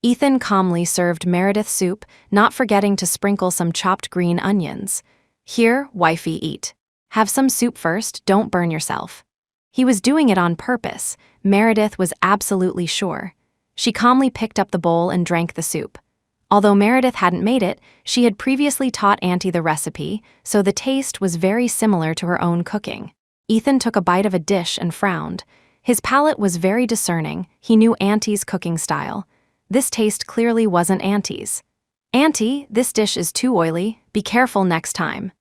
Ethan calmly served Meredith soup, not forgetting to sprinkle some chopped green onions. "Here, wifey, eat. Have some soup first, don't burn yourself." He was doing it on purpose, Meredith was absolutely sure. She calmly picked up the bowl and drank the soup. Although Meredith hadn't made it, she had previously taught Auntie the recipe, so the taste was very similar to her own cooking. Ethan took a bite of a dish and frowned. His palate was very discerning, he knew Auntie's cooking style. This taste clearly wasn't Auntie's. "Auntie, this dish is too oily, be careful next time."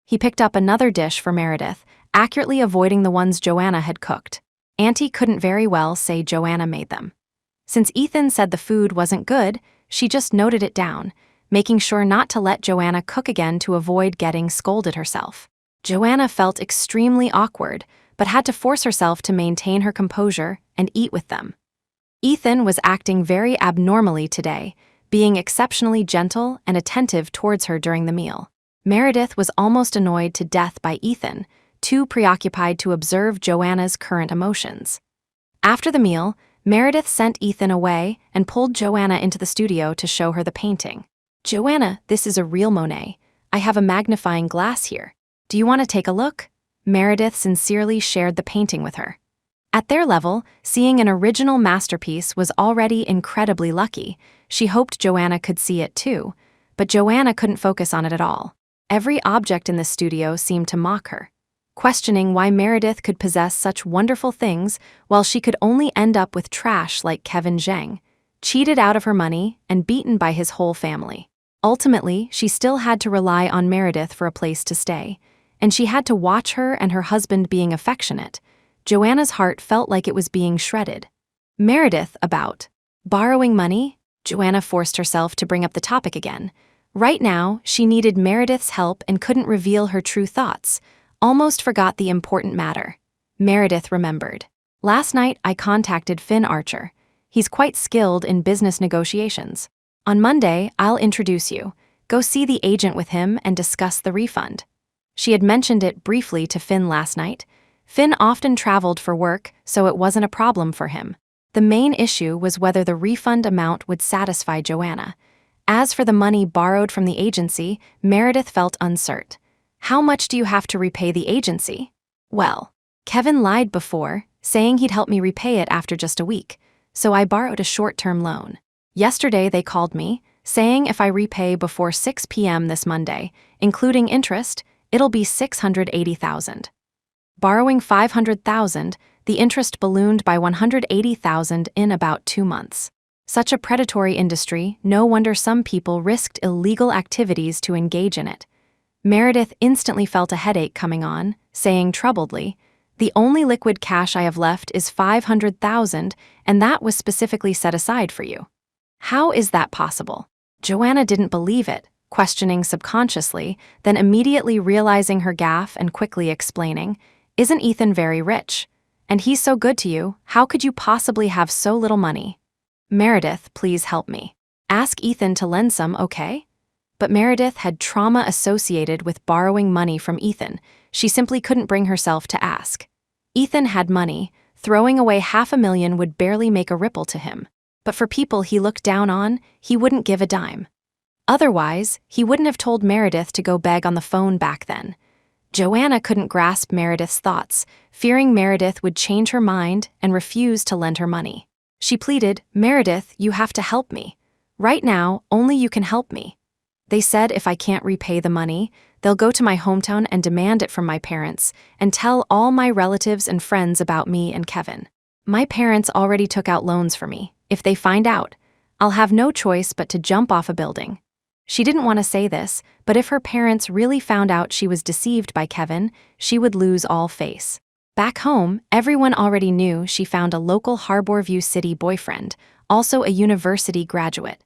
He picked up another dish for Meredith, accurately avoiding the ones Joanna had cooked. Auntie couldn't very well say Joanna made them. Since Ethan said the food wasn't good, she just noted it down, making sure not to let Joanna cook again to avoid getting scolded herself. Joanna felt extremely awkward, but had to force herself to maintain her composure and eat with them. Ethan was acting very abnormally today, being exceptionally gentle and attentive towards her during the meal. Meredith was almost annoyed to death by Ethan, too preoccupied to observe Joanna's current emotions. After the meal, Meredith sent Ethan away and pulled Joanna into the studio to show her the painting. "Joanna, this is a real Monet. I have a magnifying glass here. Do you want to take a look?" Meredith sincerely shared the painting with her. At their level, seeing an original masterpiece was already incredibly lucky. She hoped Joanna could see it too, but Joanna couldn't focus on it at all. Every object in the studio seemed to mock her, questioning why Meredith could possess such wonderful things while she could only end up with trash like Kevin Zheng, cheated out of her money and beaten by his whole family. Ultimately, she still had to rely on Meredith for a place to stay, and she had to watch her and her husband being affectionate. Joanna's heart felt like it was being shredded. Meredith about borrowing money? Joanna forced herself to bring up the topic again. Right now, she needed Meredith's help and couldn't reveal her true thoughts. Almost forgot the important matter. Meredith remembered. "Last night, I contacted Finn Archer. He's quite skilled in business negotiations. On Monday, I'll introduce you. Go see the agent with him and discuss the refund." She had mentioned it briefly to Finn last night. Finn often traveled for work, so it wasn't a problem for him. The main issue was whether the refund amount would satisfy Joanna. As for the money borrowed from the agency, Meredith felt uncertain. "How much do you have to repay the agency?" "Well, Kevin lied before, saying he'd help me repay it after just a week, so I borrowed a short-term loan. Yesterday they called me, saying if I repay before 6 p.m. this Monday, including interest, it'll be $680,000. Borrowing $500,000, the interest ballooned by $180,000 in about 2 months. Such a predatory industry, no wonder some people risked illegal activities to engage in it." Meredith instantly felt a headache coming on, saying troubledly, "The only liquid cash I have left is $500,000, and that was specifically set aside for you. How is that possible?" Joanna didn't believe it, questioning subconsciously, then immediately realizing her gaffe and quickly explaining, "Isn't Ethan very rich? And he's so good to you, how could you possibly have so little money?" "Meredith, please help me. Ask Ethan to lend some, okay?" But Meredith had trauma associated with borrowing money from Ethan. She simply couldn't bring herself to ask. Ethan had money. Throwing away $500,000 would barely make a ripple to him. But for people he looked down on, he wouldn't give a dime. Otherwise, he wouldn't have told Meredith to go beg on the phone back then. Joanna couldn't grasp Meredith's thoughts, fearing Meredith would change her mind and refuse to lend her money. She pleaded, "Meredith, you have to help me. Right now, only you can help me. They said if I can't repay the money, they'll go to my hometown and demand it from my parents and tell all my relatives and friends about me and Kevin. My parents already took out loans for me. If they find out, I'll have no choice but to jump off a building." She didn't want to say this, but if her parents really found out she was deceived by Kevin, she would lose all face. Back home, everyone already knew she found a local Harborview City boyfriend, also a university graduate.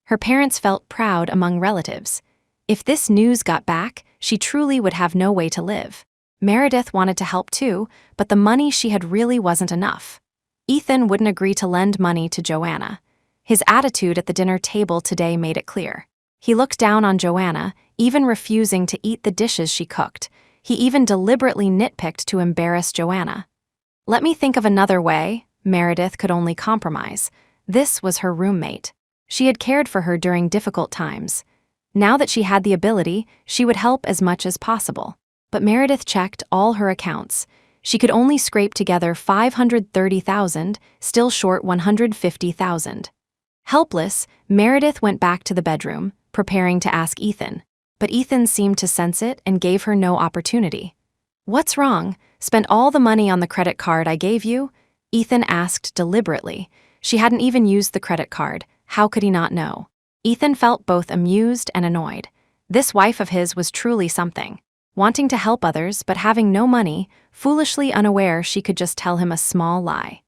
Her parents felt proud among relatives. If this news got back, she truly would have no way to live. Meredith wanted to help too, but the money she had really wasn't enough. Ethan wouldn't agree to lend money to Joanna. His attitude at the dinner table today made it clear. He looked down on Joanna, even refusing to eat the dishes she cooked. He even deliberately nitpicked to embarrass Joanna. "Let me think of another way." Meredith could only compromise. This was her roommate. She had cared for her during difficult times. Now that she had the ability, she would help as much as possible. But Meredith checked all her accounts. She could only scrape together $530,000, still short $150,000. Helpless, Meredith went back to the bedroom, preparing to ask Ethan. But Ethan seemed to sense it and gave her no opportunity. "What's wrong? Spent all the money on the credit card I gave you?" Ethan asked deliberately. She hadn't even used the credit card. How could he not know? Ethan felt both amused and annoyed. This wife of his was truly something. Wanting to help others but having no money, foolishly unaware she could just tell him a small lie.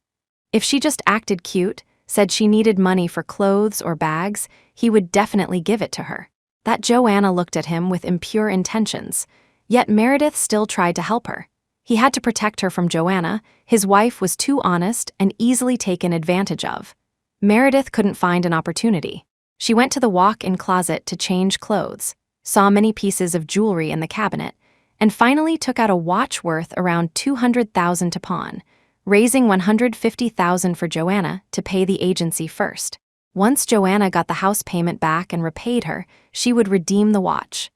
If she just acted cute, said she needed money for clothes or bags, he would definitely give it to her. That Joanna looked at him with impure intentions, yet Meredith still tried to help her. He had to protect her from Joanna. His wife was too honest and easily taken advantage of. Meredith couldn't find an opportunity. She went to the walk-in closet to change clothes, saw many pieces of jewelry in the cabinet, and finally took out a watch worth around $200,000 to pawn, raising $150,000 for Joanna to pay the agency first. Once Joanna got the house payment back and repaid her, she would redeem the watch.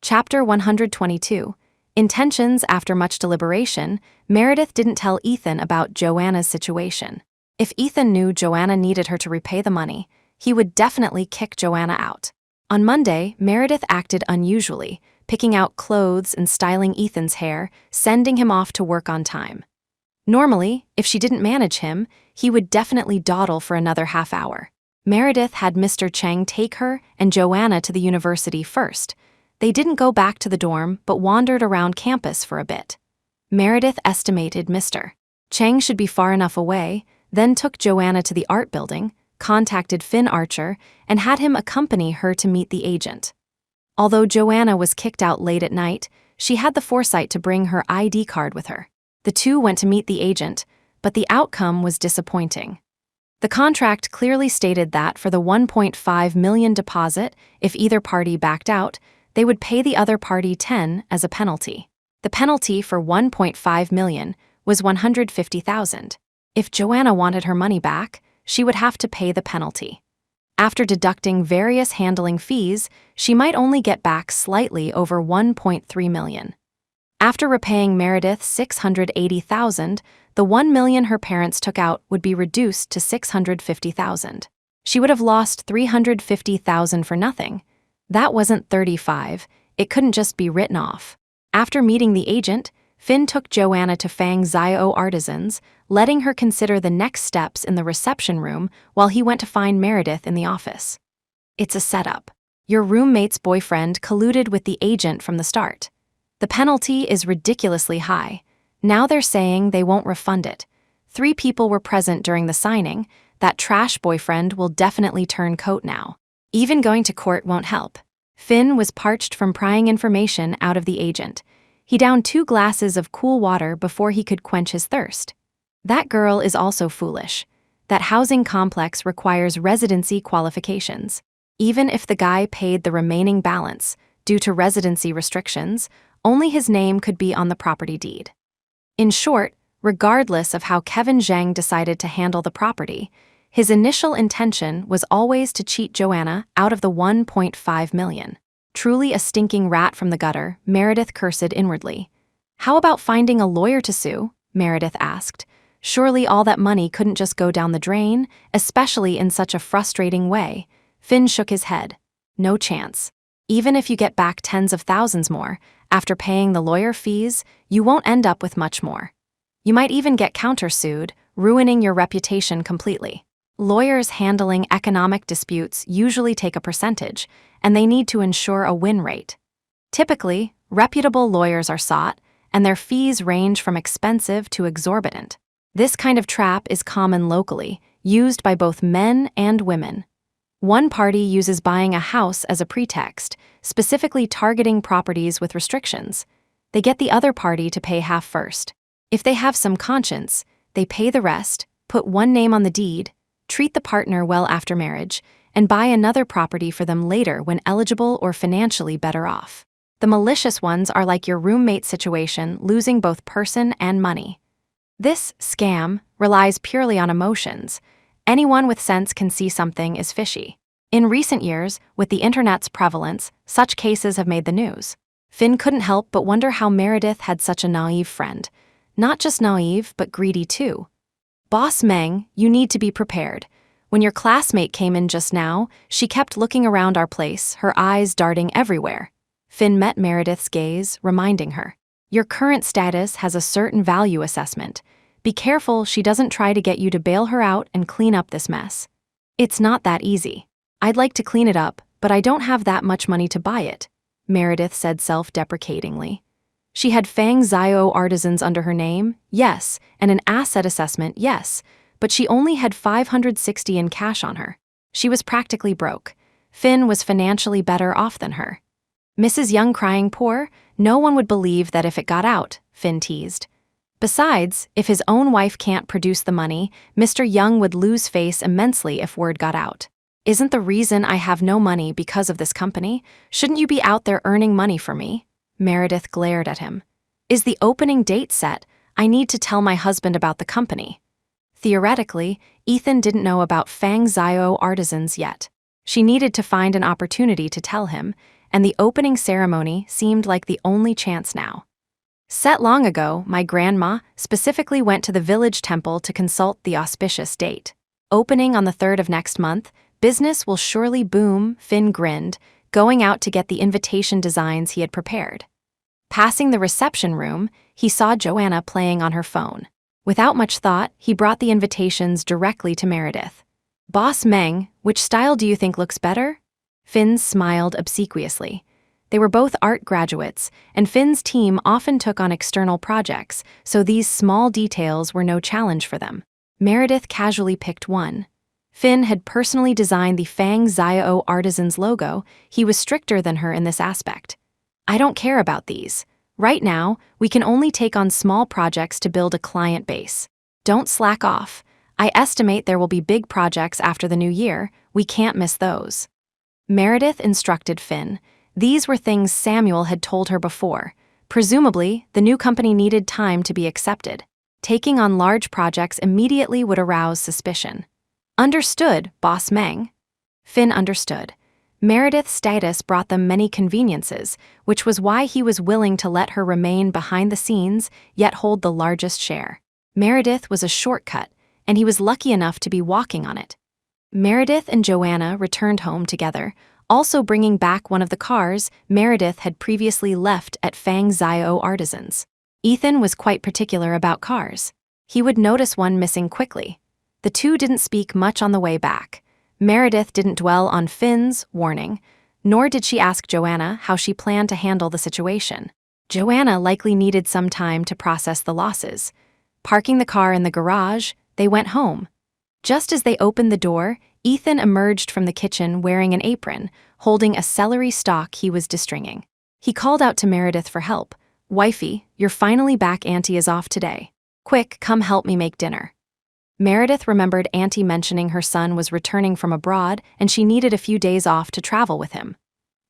Chapter 122. Intentions. After much deliberation, Meredith didn't tell Ethan about Joanna's situation. If Ethan knew Joanna needed her to repay the money, he would definitely kick Joanna out. On Monday, Meredith acted unusually, picking out clothes and styling Ethan's hair, sending him off to work on time. Normally, if she didn't manage him, he would definitely dawdle for another half hour. Meredith had Mr. Cheng take her and Joanna to the university first. They didn't go back to the dorm but wandered around campus for a bit. Meredith estimated Mr. Cheng should be far enough away, then took Joanna to the art building, contacted Finn Archer, and had him accompany her to meet the agent. Although Joanna was kicked out late at night, she had the foresight to bring her ID card with her. The two went to meet the agent, but the outcome was disappointing. The contract clearly stated that for the $1.5 million deposit, if either party backed out, they would pay the other party $10 as a penalty. The penalty for $1.5 million was $150,000. If Joanna wanted her money back, she would have to pay the penalty. After deducting various handling fees, she might only get back slightly over $1.3 million. After repaying Meredith $680,000, the $1 million her parents took out would be reduced to $650,000. She would have lost $350,000 for nothing. That wasn't 35, it couldn't just be written off. After meeting the agent, Finn took Joanna to Fang Zio Artisans, letting her consider the next steps in the reception room while he went to find Meredith in the office. "It's a setup. Your roommate's boyfriend colluded with the agent from the start. The penalty is ridiculously high. Now they're saying they won't refund it. 3 people were present during the signing. That trash boyfriend will definitely turn coat now. Even going to court won't help." Finn was parched from prying information out of the agent. He downed 2 glasses of cool water before he could quench his thirst. "That girl is also foolish. That housing complex requires residency qualifications. Even if the guy paid the remaining balance, due to residency restrictions, only his name could be on the property deed." In short, regardless of how Kevin Zhang decided to handle the property, his initial intention was always to cheat Joanna out of the $1.5 million. Truly a stinking rat from the gutter, Meredith cursed inwardly. "How about finding a lawyer to sue?" Meredith asked. Surely all that money couldn't just go down the drain, especially in such a frustrating way. Finn shook his head. "No chance. Even if you get back tens of thousands more, after paying the lawyer fees, you won't end up with much more. You might even get countersued, ruining your reputation completely. Lawyers handling economic disputes usually take a percentage, and they need to ensure a win rate. Typically, reputable lawyers are sought, and their fees range from expensive to exorbitant. This kind of trap is common locally, used by both men and women. One party uses buying a house as a pretext, specifically targeting properties with restrictions. They get the other party to pay half first. If they have some conscience, they pay the rest, put one name on the deed, treat the partner well after marriage, and buy another property for them later when eligible or financially better off. The malicious ones are like your roommate situation, losing both person and money. This scam relies purely on emotions. Anyone with sense can see something is fishy. In recent years, with the internet's prevalence, such cases have made the news. Finn couldn't help but wonder how Meredith had such a naive friend. Not just naive, but greedy too. Boss Meng, you need to be prepared. When your classmate came in just now, she kept looking around our place, her eyes darting everywhere. Finn met Meredith's gaze, reminding her. Your current status has a certain value assessment. Be careful she doesn't try to get you to bail her out and clean up this mess. It's not that easy. I'd like to clean it up, but I don't have that much money to buy it, Meredith said self-deprecatingly. She had Fang Zio Artisans under her name, yes, and an asset assessment, yes, but she only had $560 in cash on her. She was practically broke. Finn was financially better off than her. Mrs. Young crying poor? No one would believe that if it got out, Finn teased. Besides, if his own wife can't produce the money, Mr. Young would lose face immensely if word got out. Isn't the reason I have no money because of this company? Shouldn't you be out there earning money for me? Meredith glared at him. Is the opening date set? I need to tell my husband about the company. Theoretically, Ethan didn't know about Fang Zio Artisans yet. She needed to find an opportunity to tell him, and the opening ceremony seemed like the only chance now. Set long ago, my grandma specifically went to the village temple to consult the auspicious date. Opening on the 3rd of next month, business will surely boom, Finn grinned, going out to get the invitation designs he had prepared. Passing the reception room, he saw Joanna playing on her phone. Without much thought, he brought the invitations directly to Meredith. Boss Meng, which style do you think looks better? Finn smiled obsequiously. They were both art graduates, and Finn's team often took on external projects, so these small details were no challenge for them. Meredith casually picked one. Finn had personally designed the Fang Zio Artisans logo. He was stricter than her in this aspect. I don't care about these. Right now, we can only take on small projects to build a client base. Don't slack off. I estimate there will be big projects after the new year. We can't miss those. Meredith instructed Finn. These were things Samuel had told her before. Presumably, the new company needed time to be accepted. Taking on large projects immediately would arouse suspicion. Understood, Boss Meng. Finn understood. Meredith's status brought them many conveniences, which was why he was willing to let her remain behind the scenes, yet hold the largest share. Meredith was a shortcut, and he was lucky enough to be walking on it. Meredith and Joanna returned home together, also bringing back one of the cars Meredith had previously left at Fang Zio Artisans. Ethan was quite particular about cars. He would notice one missing quickly. The two didn't speak much on the way back. Meredith didn't dwell on Finn's warning, nor did she ask Joanna how she planned to handle the situation. Joanna likely needed some time to process the losses. Parking the car in the garage, they went home. Just as they opened the door, Ethan emerged from the kitchen wearing an apron, holding a celery stalk he was destringing. He called out to Meredith for help. Wifey, you're finally back. Auntie is off today. Quick, come help me make dinner. Meredith remembered Auntie mentioning her son was returning from abroad and she needed a few days off to travel with him.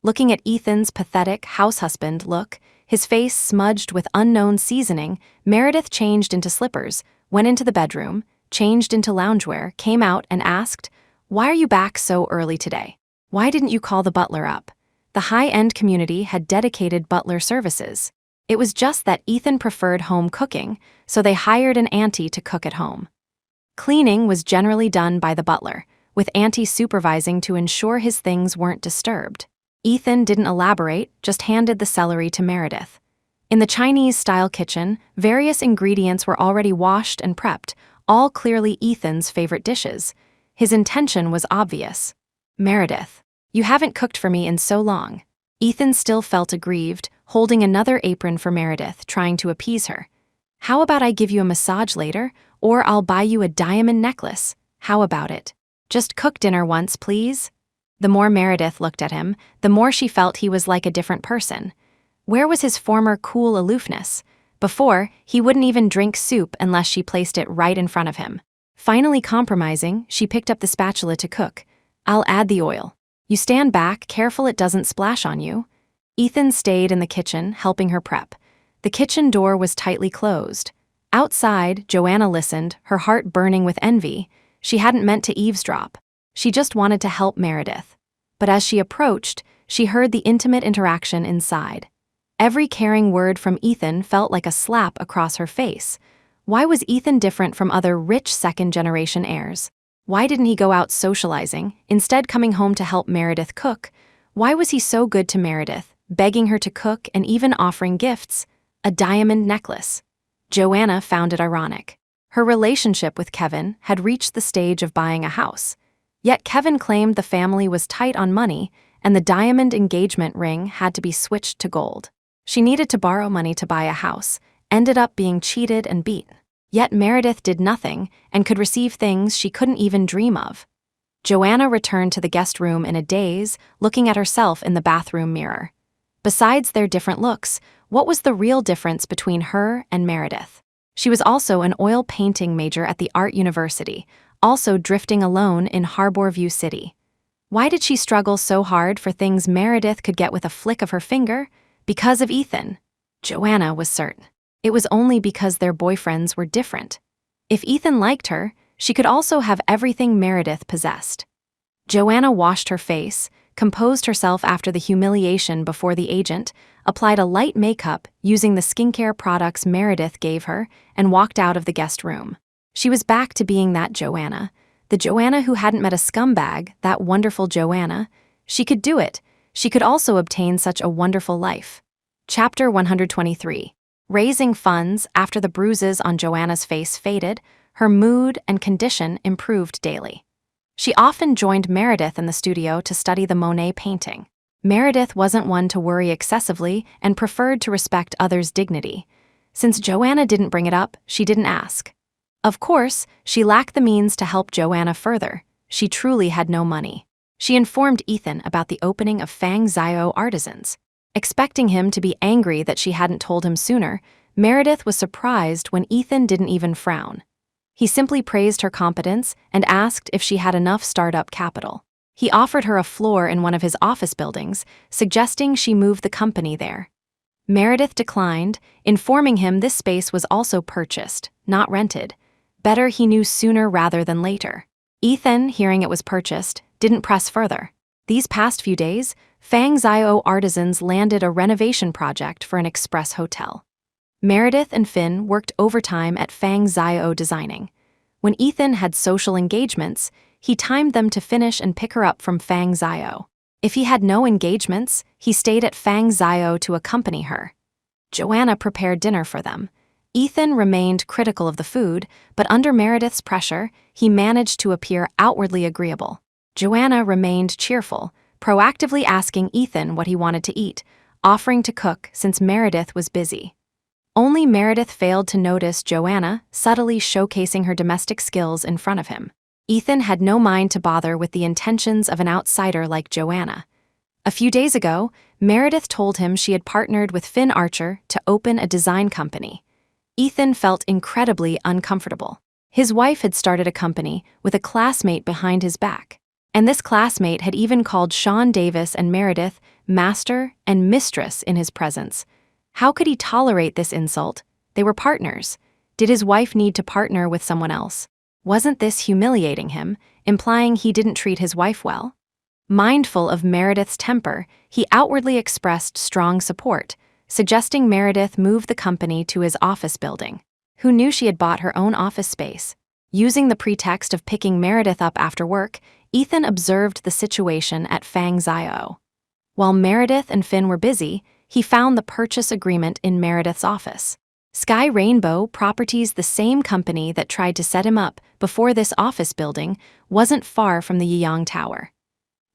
Looking at Ethan's pathetic house husband look, his face smudged with unknown seasoning, Meredith changed into slippers, went into the bedroom, changed into loungewear, came out and asked, "Why are you back so early today? Why didn't you call the butler up?" The high-end community had dedicated butler services. It was just that Ethan preferred home cooking, so they hired an auntie to cook at home. Cleaning was generally done by the butler, with Auntie supervising to ensure his things weren't disturbed. Ethan didn't elaborate, just handed the celery to Meredith. In the Chinese-style kitchen, various ingredients were already washed and prepped, all clearly Ethan's favorite dishes. His intention was obvious. Meredith, you haven't cooked for me in so long. Ethan still felt aggrieved, holding another apron for Meredith, trying to appease her. "How about I give you a massage later, or I'll buy you a diamond necklace? How about it? Just cook dinner once, please?" The more Meredith looked at him, the more she felt he was like a different person. Where was his former cool aloofness? Before, he wouldn't even drink soup unless she placed it right in front of him. Finally compromising, she picked up the spatula to cook. "I'll add the oil. You stand back, careful it doesn't splash on you." Ethan stayed in the kitchen, helping her prep. The kitchen door was tightly closed. Outside, Joanna listened, her heart burning with envy. She hadn't meant to eavesdrop. She just wanted to help Meredith. But as she approached, she heard the intimate interaction inside. Every caring word from Ethan felt like a slap across her face. Why was Ethan different from other rich second-generation heirs? Why didn't he go out socializing, instead coming home to help Meredith cook? Why was he so good to Meredith, begging her to cook and even offering gifts? A diamond necklace. Joanna found it ironic. Her relationship with Kevin had reached the stage of buying a house. Yet Kevin claimed the family was tight on money, and the diamond engagement ring had to be switched to gold. She needed to borrow money to buy a house, ended up being cheated and beat. Yet Meredith did nothing and could receive things she couldn't even dream of. Joanna returned to the guest room in a daze, looking at herself in the bathroom mirror. Besides their different looks, what was the real difference between her and Meredith? She was also an oil painting major at the Art University, also drifting alone in Harborview City. Why did she struggle so hard for things Meredith could get with a flick of her finger? Because of Ethan. Joanna was certain. It was only because their boyfriends were different. If Ethan liked her, she could also have everything Meredith possessed. Joanna washed her face, composed herself after the humiliation before the agent, applied a light makeup using the skincare products Meredith gave her, and walked out of the guest room. She was back to being that Joanna, the Joanna who hadn't met a scumbag, that wonderful Joanna. She could do it. She could also obtain such a wonderful life. Chapter 123. Raising funds. After the bruises on Joanna's face faded, her mood and condition improved daily. She often joined Meredith in the studio to study the Monet painting. Meredith wasn't one to worry excessively and preferred to respect others' dignity. Since Joanna didn't bring it up, she didn't ask. Of course, she lacked the means to help Joanna further. She truly had no money. She informed Ethan about the opening of Fang Zio Artisans. Expecting him to be angry that she hadn't told him sooner, Meredith was surprised when Ethan didn't even frown. He simply praised her competence and asked if she had enough startup capital. He offered her a floor in one of his office buildings, suggesting she move the company there. Meredith declined, informing him this space was also purchased, not rented. Better he knew sooner rather than later. Ethan, hearing it was purchased, didn't press further. These past few days, Fang Zio Artisans landed a renovation project for an express hotel. Meredith and Finn worked overtime at Fang Zio designing. When Ethan had social engagements, he timed them to finish and pick her up from Fang Zio. If he had no engagements, he stayed at Fang Zio to accompany her. Joanna prepared dinner for them. Ethan remained critical of the food, but under Meredith's pressure, he managed to appear outwardly agreeable. Joanna remained cheerful, proactively asking Ethan what he wanted to eat, offering to cook since Meredith was busy. Only Meredith failed to notice Joanna subtly showcasing her domestic skills in front of him. Ethan had no mind to bother with the intentions of an outsider like Joanna. A few days ago, Meredith told him she had partnered with Finn Archer to open a design company. Ethan felt incredibly uncomfortable. His wife had started a company with a classmate behind his back. And this classmate had even called Sean Davis and Meredith master and mistress in his presence. How could he tolerate this insult? They were partners. Did his wife need to partner with someone else? Wasn't this humiliating him, implying he didn't treat his wife well? Mindful of Meredith's temper, he outwardly expressed strong support, suggesting Meredith move the company to his office building. Who knew she had bought her own office space? Using the pretext of picking Meredith up after work, Ethan observed the situation at Fang Zio. While Meredith and Finn were busy, he found the purchase agreement in Meredith's office. Sky Rainbow Properties, the same company that tried to set him up before this office building, wasn't far from the Yiyang Tower.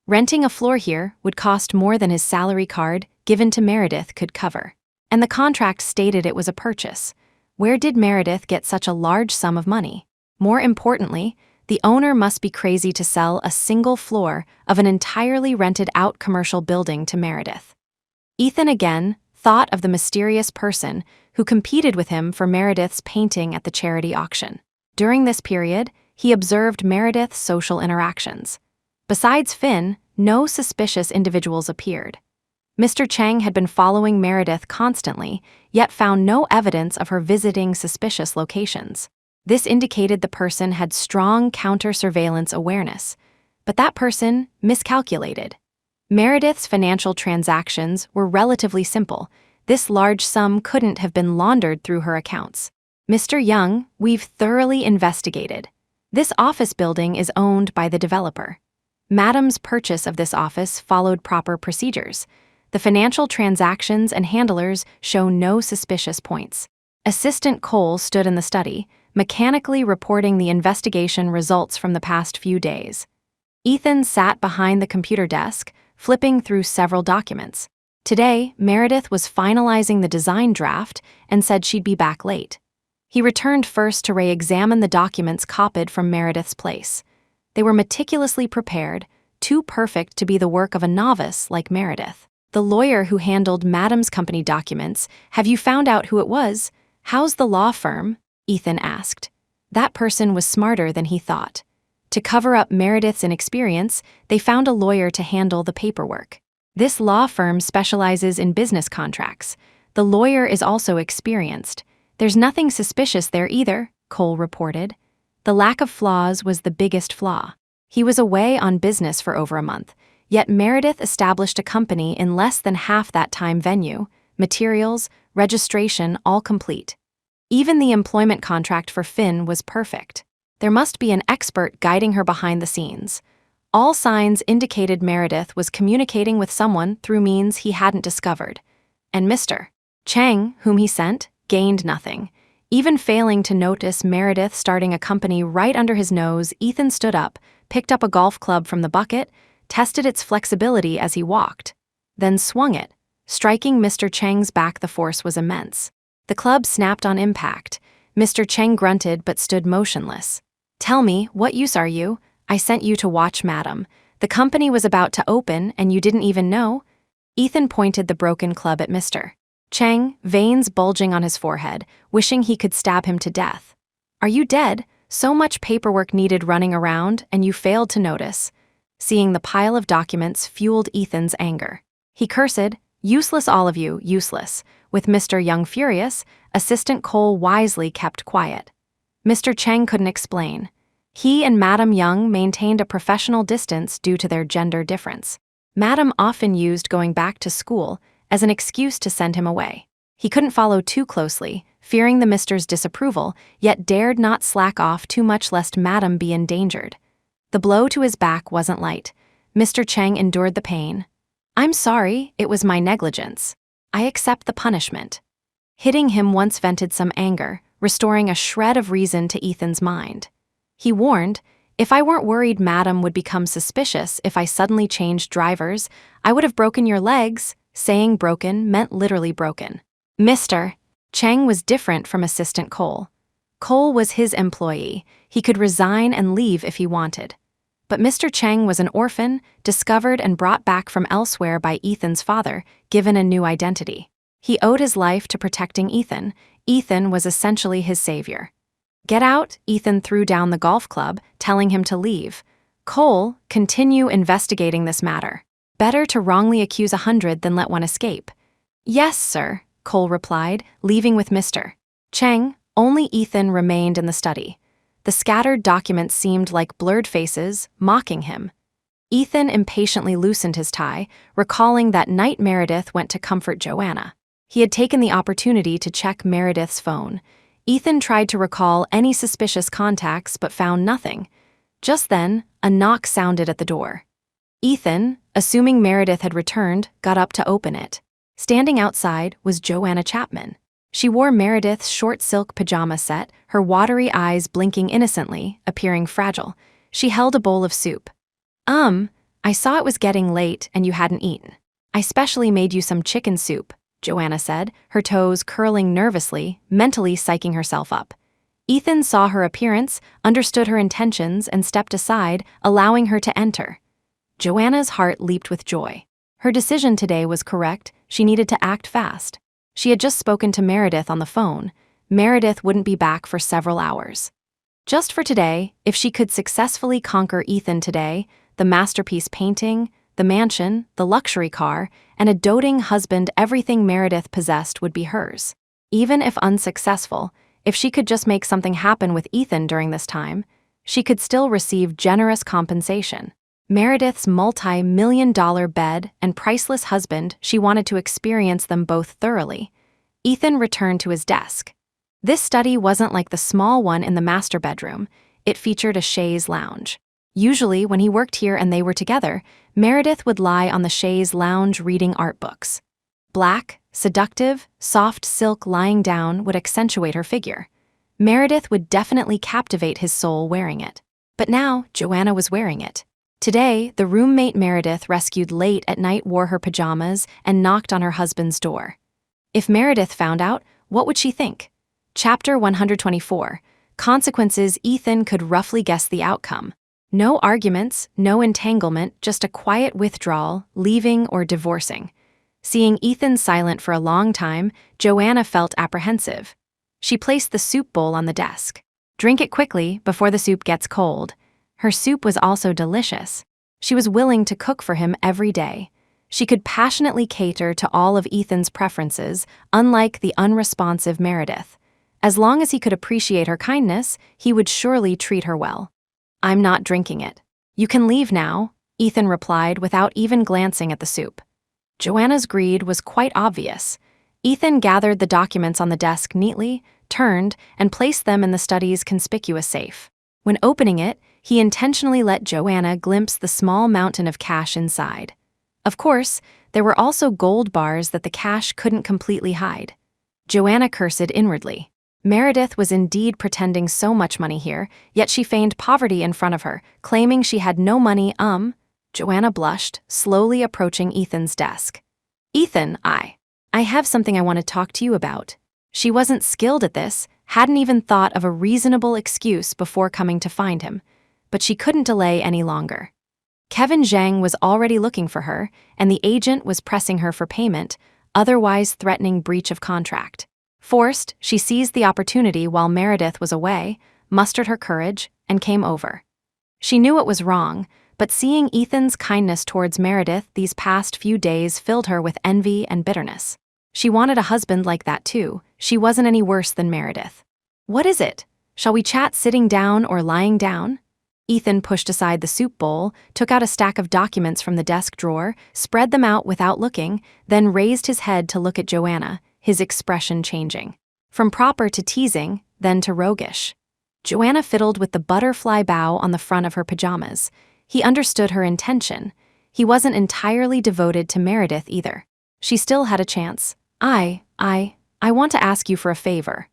Renting a floor here would cost more than his salary card, given to Meredith could cover. And the contract stated it was a purchase. Where did Meredith get such a large sum of money? More importantly, the owner must be crazy to sell a single floor of an entirely rented-out commercial building to Meredith. Ethan again thought of the mysterious person who competed with him for Meredith's painting at the charity auction. During this period, he observed Meredith's social interactions. Besides Finn, no suspicious individuals appeared. Mr. Chang had been following Meredith constantly, yet found no evidence of her visiting suspicious locations. This indicated the person had strong counter-surveillance awareness, but that person miscalculated. Meredith's financial transactions were relatively simple. This large sum couldn't have been laundered through her accounts. Mr. Young, we've thoroughly investigated. This office building is owned by the developer. Madam's purchase of this office followed proper procedures. The financial transactions and handlers show no suspicious points. Assistant Cole stood in the study, mechanically reporting the investigation results from the past few days. Ethan sat behind the computer desk, flipping through several documents. Today, Meredith was finalizing the design draft and said she'd be back late. He returned first to re-examine the documents copied from Meredith's place. They were meticulously prepared, too perfect to be the work of a novice like Meredith. The lawyer who handled Madam's company documents, have you found out who it was? How's the law firm? Ethan asked. That person was smarter than he thought. To cover up Meredith's inexperience, they found a lawyer to handle the paperwork. This law firm specializes in business contracts. The lawyer is also experienced. There's nothing suspicious there either, Cole reported. The lack of flaws was the biggest flaw. He was away on business for over a month, yet Meredith established a company in less than half that time. Venue, materials, registration, all complete. Even the employment contract for Finn was perfect. There must be an expert guiding her behind the scenes. All signs indicated Meredith was communicating with someone through means he hadn't discovered. And Mr. Chang, whom he sent, gained nothing. Even failing to notice Meredith starting a company right under his nose, Ethan stood up, picked up a golf club from the bucket, tested its flexibility as he walked, then swung it. Striking Mr. Chang's back, the force was immense. The club snapped on impact. Mr. Chang grunted but stood motionless. Tell me, what use are you? I sent you to watch Madam. The company was about to open and you didn't even know? Ethan pointed the broken club at Mr. Chang, veins bulging on his forehead, wishing he could stab him to death. Are you dead? So much paperwork needed running around and you failed to notice. Seeing the pile of documents fueled Ethan's anger. He cursed, useless all of you, useless. With Mr. Young furious, Assistant Cole wisely kept quiet. Mr. Chang couldn't explain. He and Madam Young maintained a professional distance due to their gender difference. Madam often used going back to school as an excuse to send him away. He couldn't follow too closely, fearing the Mister's disapproval, yet dared not slack off too much lest Madam be endangered. The blow to his back wasn't light. Mr. Chang endured the pain. I'm sorry, it was my negligence. I accept the punishment. Hitting him once vented some anger, restoring a shred of reason to Ethan's mind. He warned, if I weren't worried Madam would become suspicious if I suddenly changed drivers, I would have broken your legs. Saying broken meant literally broken. Mr. Chang was different from Assistant Cole. Cole was his employee. He could resign and leave if he wanted. But Mr. Chang was an orphan, discovered and brought back from elsewhere by Ethan's father, given a new identity. He owed his life to protecting Ethan. Ethan was essentially his savior. Get out, Ethan threw down the golf club, telling him to leave. Cole, continue investigating this matter. Better to wrongly accuse 100 than let one escape. Yes, sir, Cole replied, leaving with Mr. Chang. Only Ethan remained in the study. The scattered documents seemed like blurred faces, mocking him. Ethan impatiently loosened his tie, recalling that night Meredith went to comfort Joanna. He had taken the opportunity to check Meredith's phone. Ethan tried to recall any suspicious contacts but found nothing. Just then, a knock sounded at the door. Ethan, assuming Meredith had returned, got up to open it. Standing outside was Joanna Chapman. She wore Meredith's short silk pajama set, her watery eyes blinking innocently, appearing fragile. She held a bowl of soup. I saw it was getting late and you hadn't eaten. "I specially made you some chicken soup," Joanna said, her toes curling nervously, mentally psyching herself up. Ethan saw her appearance, understood her intentions, and stepped aside, allowing her to enter. Joanna's heart leaped with joy. Her decision today was correct. She needed to act fast. She had just spoken to Meredith on the phone. Meredith wouldn't be back for several hours. Just for today, if she could successfully conquer Ethan today, the masterpiece painting, the mansion, the luxury car, and a doting husband, everything Meredith possessed would be hers. Even if unsuccessful, if she could just make something happen with Ethan during this time, she could still receive generous compensation. Meredith's multi-million-dollar bed and priceless husband, she wanted to experience them both thoroughly. Ethan returned to his desk. This study wasn't like the small one in the master bedroom. It featured a chaise lounge. Usually, when he worked here and they were together, Meredith would lie on the chaise lounge reading art books. Black, seductive, soft silk lying down would accentuate her figure. Meredith would definitely captivate his soul wearing it. But now, Joanna was wearing it. Today, the roommate Meredith rescued late at night wore her pajamas and knocked on her husband's door. If Meredith found out, what would she think? Chapter 124. Consequences. Ethan could roughly guess the outcome. No arguments, no entanglement, just a quiet withdrawal, leaving or divorcing. Seeing Ethan silent for a long time, Joanna felt apprehensive. She placed the soup bowl on the desk. "Drink it quickly, before the soup gets cold." Her soup was also delicious. She was willing to cook for him every day. She could passionately cater to all of Ethan's preferences, unlike the unresponsive Meredith. As long as he could appreciate her kindness, he would surely treat her well. "I'm not drinking it. You can leave now," Ethan replied without even glancing at the soup. Joanna's greed was quite obvious. Ethan gathered the documents on the desk neatly, turned, and placed them in the study's conspicuous safe. When opening it, he intentionally let Joanna glimpse the small mountain of cash inside. Of course, there were also gold bars that the cash couldn't completely hide. Joanna cursed inwardly. Meredith was indeed pretending so much money here, yet she feigned poverty in front of her, claiming she had no money. Joanna blushed, slowly approaching Ethan's desk. "Ethan, I have something I want to talk to you about." She wasn't skilled at this, hadn't even thought of a reasonable excuse before coming to find him, but she couldn't delay any longer. Kevin Zhang was already looking for her, and the agent was pressing her for payment, otherwise threatening breach of contract. Forced, she seized the opportunity while Meredith was away, mustered her courage, and came over. She knew it was wrong, but seeing Ethan's kindness towards Meredith these past few days filled her with envy and bitterness. She wanted a husband like that too. She wasn't any worse than Meredith. "What is it? Shall we chat sitting down or lying down?" Ethan pushed aside the soup bowl, took out a stack of documents from the desk drawer, spread them out without looking, then raised his head to look at Joanna, his expression changing. From proper to teasing, then to roguish. Joanna fiddled with the butterfly bow on the front of her pajamas. He understood her intention. He wasn't entirely devoted to Meredith either. She still had a chance. I want to ask you for a favor."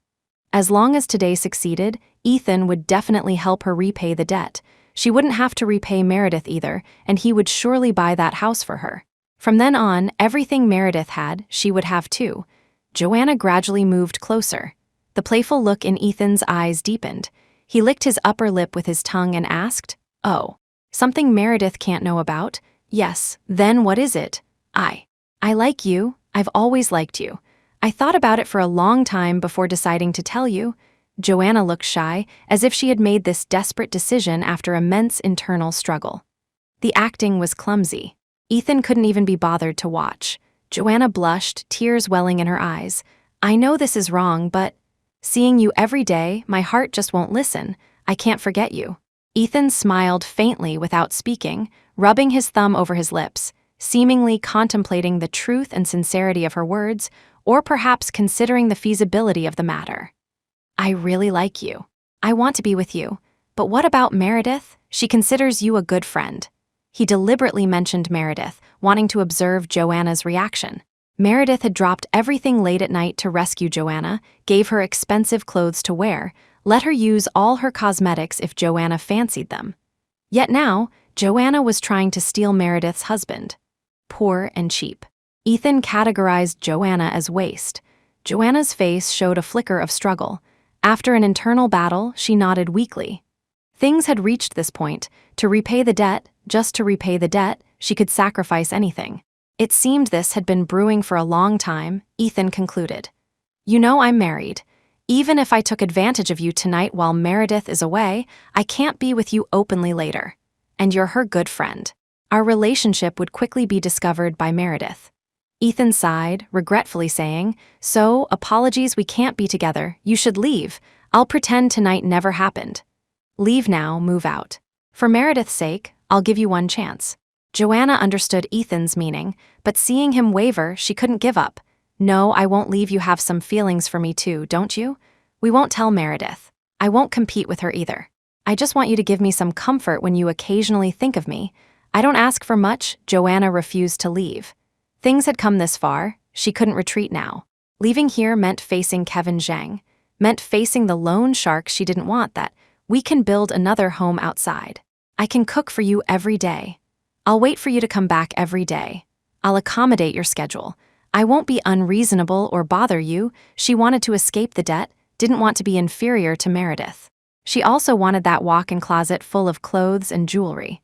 As long as today succeeded, Ethan would definitely help her repay the debt. She wouldn't have to repay Meredith either, and he would surely buy that house for her. From then on, everything Meredith had, she would have too. Joanna gradually moved closer. The playful look in Ethan's eyes deepened. He licked his upper lip with his tongue and asked, "Oh, something Meredith can't know about? Yes, then what is it?" I like you. I've always liked you. I thought about it for a long time before deciding to tell you." Joanna looked shy, as if she had made this desperate decision after immense internal struggle. The acting was clumsy. Ethan couldn't even be bothered to watch. Joanna blushed, tears welling in her eyes. "I know this is wrong, but seeing you every day, my heart just won't listen. I can't forget you." Ethan smiled faintly without speaking, rubbing his thumb over his lips, seemingly contemplating the truth and sincerity of her words, or perhaps considering the feasibility of the matter. "I really like you. I want to be with you. But what about Meredith? She considers you a good friend." He deliberately mentioned Meredith, wanting to observe Joanna's reaction. Meredith had dropped everything late at night to rescue Joanna, gave her expensive clothes to wear, let her use all her cosmetics if Joanna fancied them. Yet now, Joanna was trying to steal Meredith's husband. poor and cheap. Ethan categorized Joanna as waste. Joanna's face showed a flicker of struggle. After an internal battle, she nodded weakly. Things had reached this point. To repay the debt, just to repay the debt, she could sacrifice anything. It seemed this had been brewing for a long time, Ethan concluded. You know I'm married. Even if I took advantage of you tonight while Meredith is away, I can't be with you openly later. And you're her good friend. Our relationship would quickly be discovered by Meredith. Ethan sighed, regretfully saying, So, apologies, we can't be together. You should leave. I'll pretend tonight never happened. Leave now, move out. For Meredith's sake, I'll give you one chance. Joanna understood Ethan's meaning, but seeing him waver, she couldn't give up. No, I won't leave. You have some feelings for me too, don't you? We won't tell Meredith. I won't compete with her either. I just want you to give me some comfort when you occasionally think of me. I don't ask for much. Joanna refused to leave. Things had come this far, she couldn't retreat now. Leaving here meant facing Kevin Zhang, meant facing the lone shark she didn't want. That we can build another home outside. I can cook for you every day. I'll wait for you to come back every day. I'll accommodate your schedule. I won't be unreasonable or bother you. She wanted to escape the debt, didn't want to be inferior to Meredith. She also wanted that walk-in closet full of clothes and jewelry.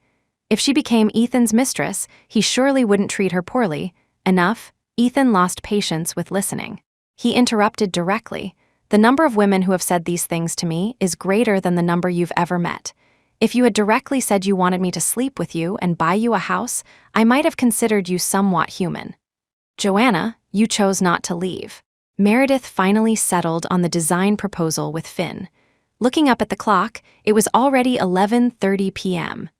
If she became Ethan's mistress, he surely wouldn't treat her poorly. Enough, Ethan lost patience with listening. He interrupted directly. The number of women who have said these things to me is greater than the number you've ever met. If you had directly said you wanted me to sleep with you and buy you a house, I might have considered you somewhat human. Joanna, you chose not to leave. Meredith finally settled on the design proposal with Finn. Looking up at the clock, it was already 11:30 p.m.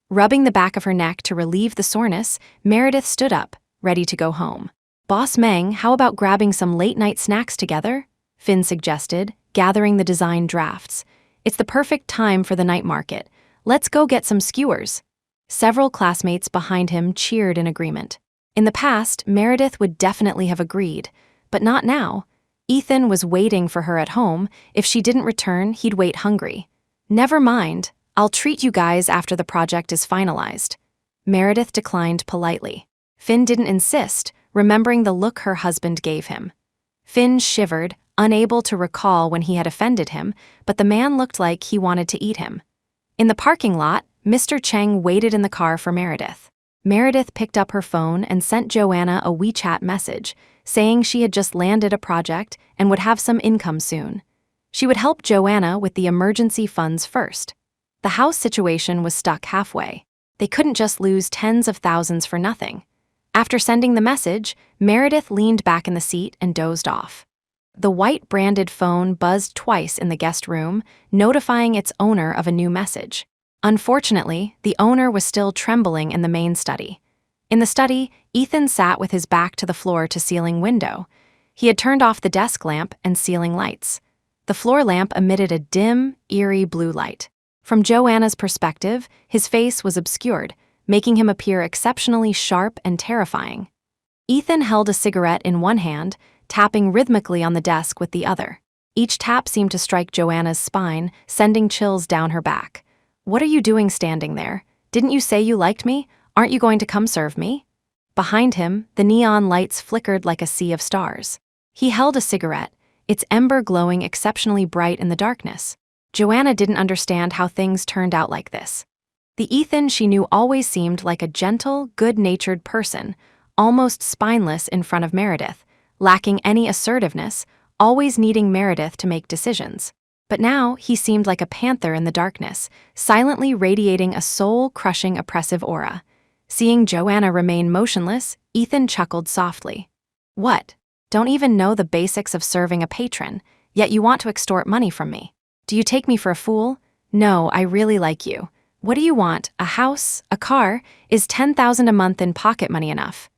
Rubbing the back of her neck to relieve the soreness, Meredith stood up, ready to go home. Boss Meng, how about grabbing some late-night snacks together? Finn suggested, gathering the design drafts. It's the perfect time for the night market. Let's go get some skewers. Several classmates behind him cheered in agreement. In the past, Meredith would definitely have agreed, but not now. Ethan was waiting for her at home. If she didn't return, he'd wait hungry. Never mind, I'll treat you guys after the project is finalized. Meredith declined politely. Finn didn't insist, remembering the look her husband gave him. Finn shivered, unable to recall when he had offended him, but the man looked like he wanted to eat him. In the parking lot, Mr. Cheng waited in the car for Meredith. Meredith picked up her phone and sent Joanna a WeChat message, saying she had just landed a project and would have some income soon. She would help Joanna with the emergency funds first. The house situation was stuck halfway. They couldn't just lose tens of thousands for nothing. After sending the message, Meredith leaned back in the seat and dozed off. The white branded phone buzzed twice in the guest room, notifying its owner of a new message. Unfortunately, the owner was still trembling in the main study. In the study, Ethan sat with his back to the floor-to-ceiling window. He had turned off the desk lamp and ceiling lights. The floor lamp emitted a dim, eerie blue light. From Joanna's perspective, his face was obscured, making him appear exceptionally sharp and terrifying. Ethan held a cigarette in one hand, tapping rhythmically on the desk with the other. Each tap seemed to strike Joanna's spine, sending chills down her back. What are you doing standing there? Didn't you say you liked me? Aren't you going to come serve me? Behind him, the neon lights flickered like a sea of stars. He held a cigarette, its ember glowing exceptionally bright in the darkness. Joanna didn't understand how things turned out like this. The Ethan she knew always seemed like a gentle, good-natured person, almost spineless in front of Meredith, lacking any assertiveness, always needing Meredith to make decisions. But now he seemed like a panther in the darkness, silently radiating a soul-crushing oppressive aura. Seeing Joanna remain motionless, Ethan chuckled softly. What? Don't even know the basics of serving a patron, yet you want to extort money from me. Do you take me for a fool? No, I really like you. What do you want? A house? A car? Is $10,000 a month in pocket money enough?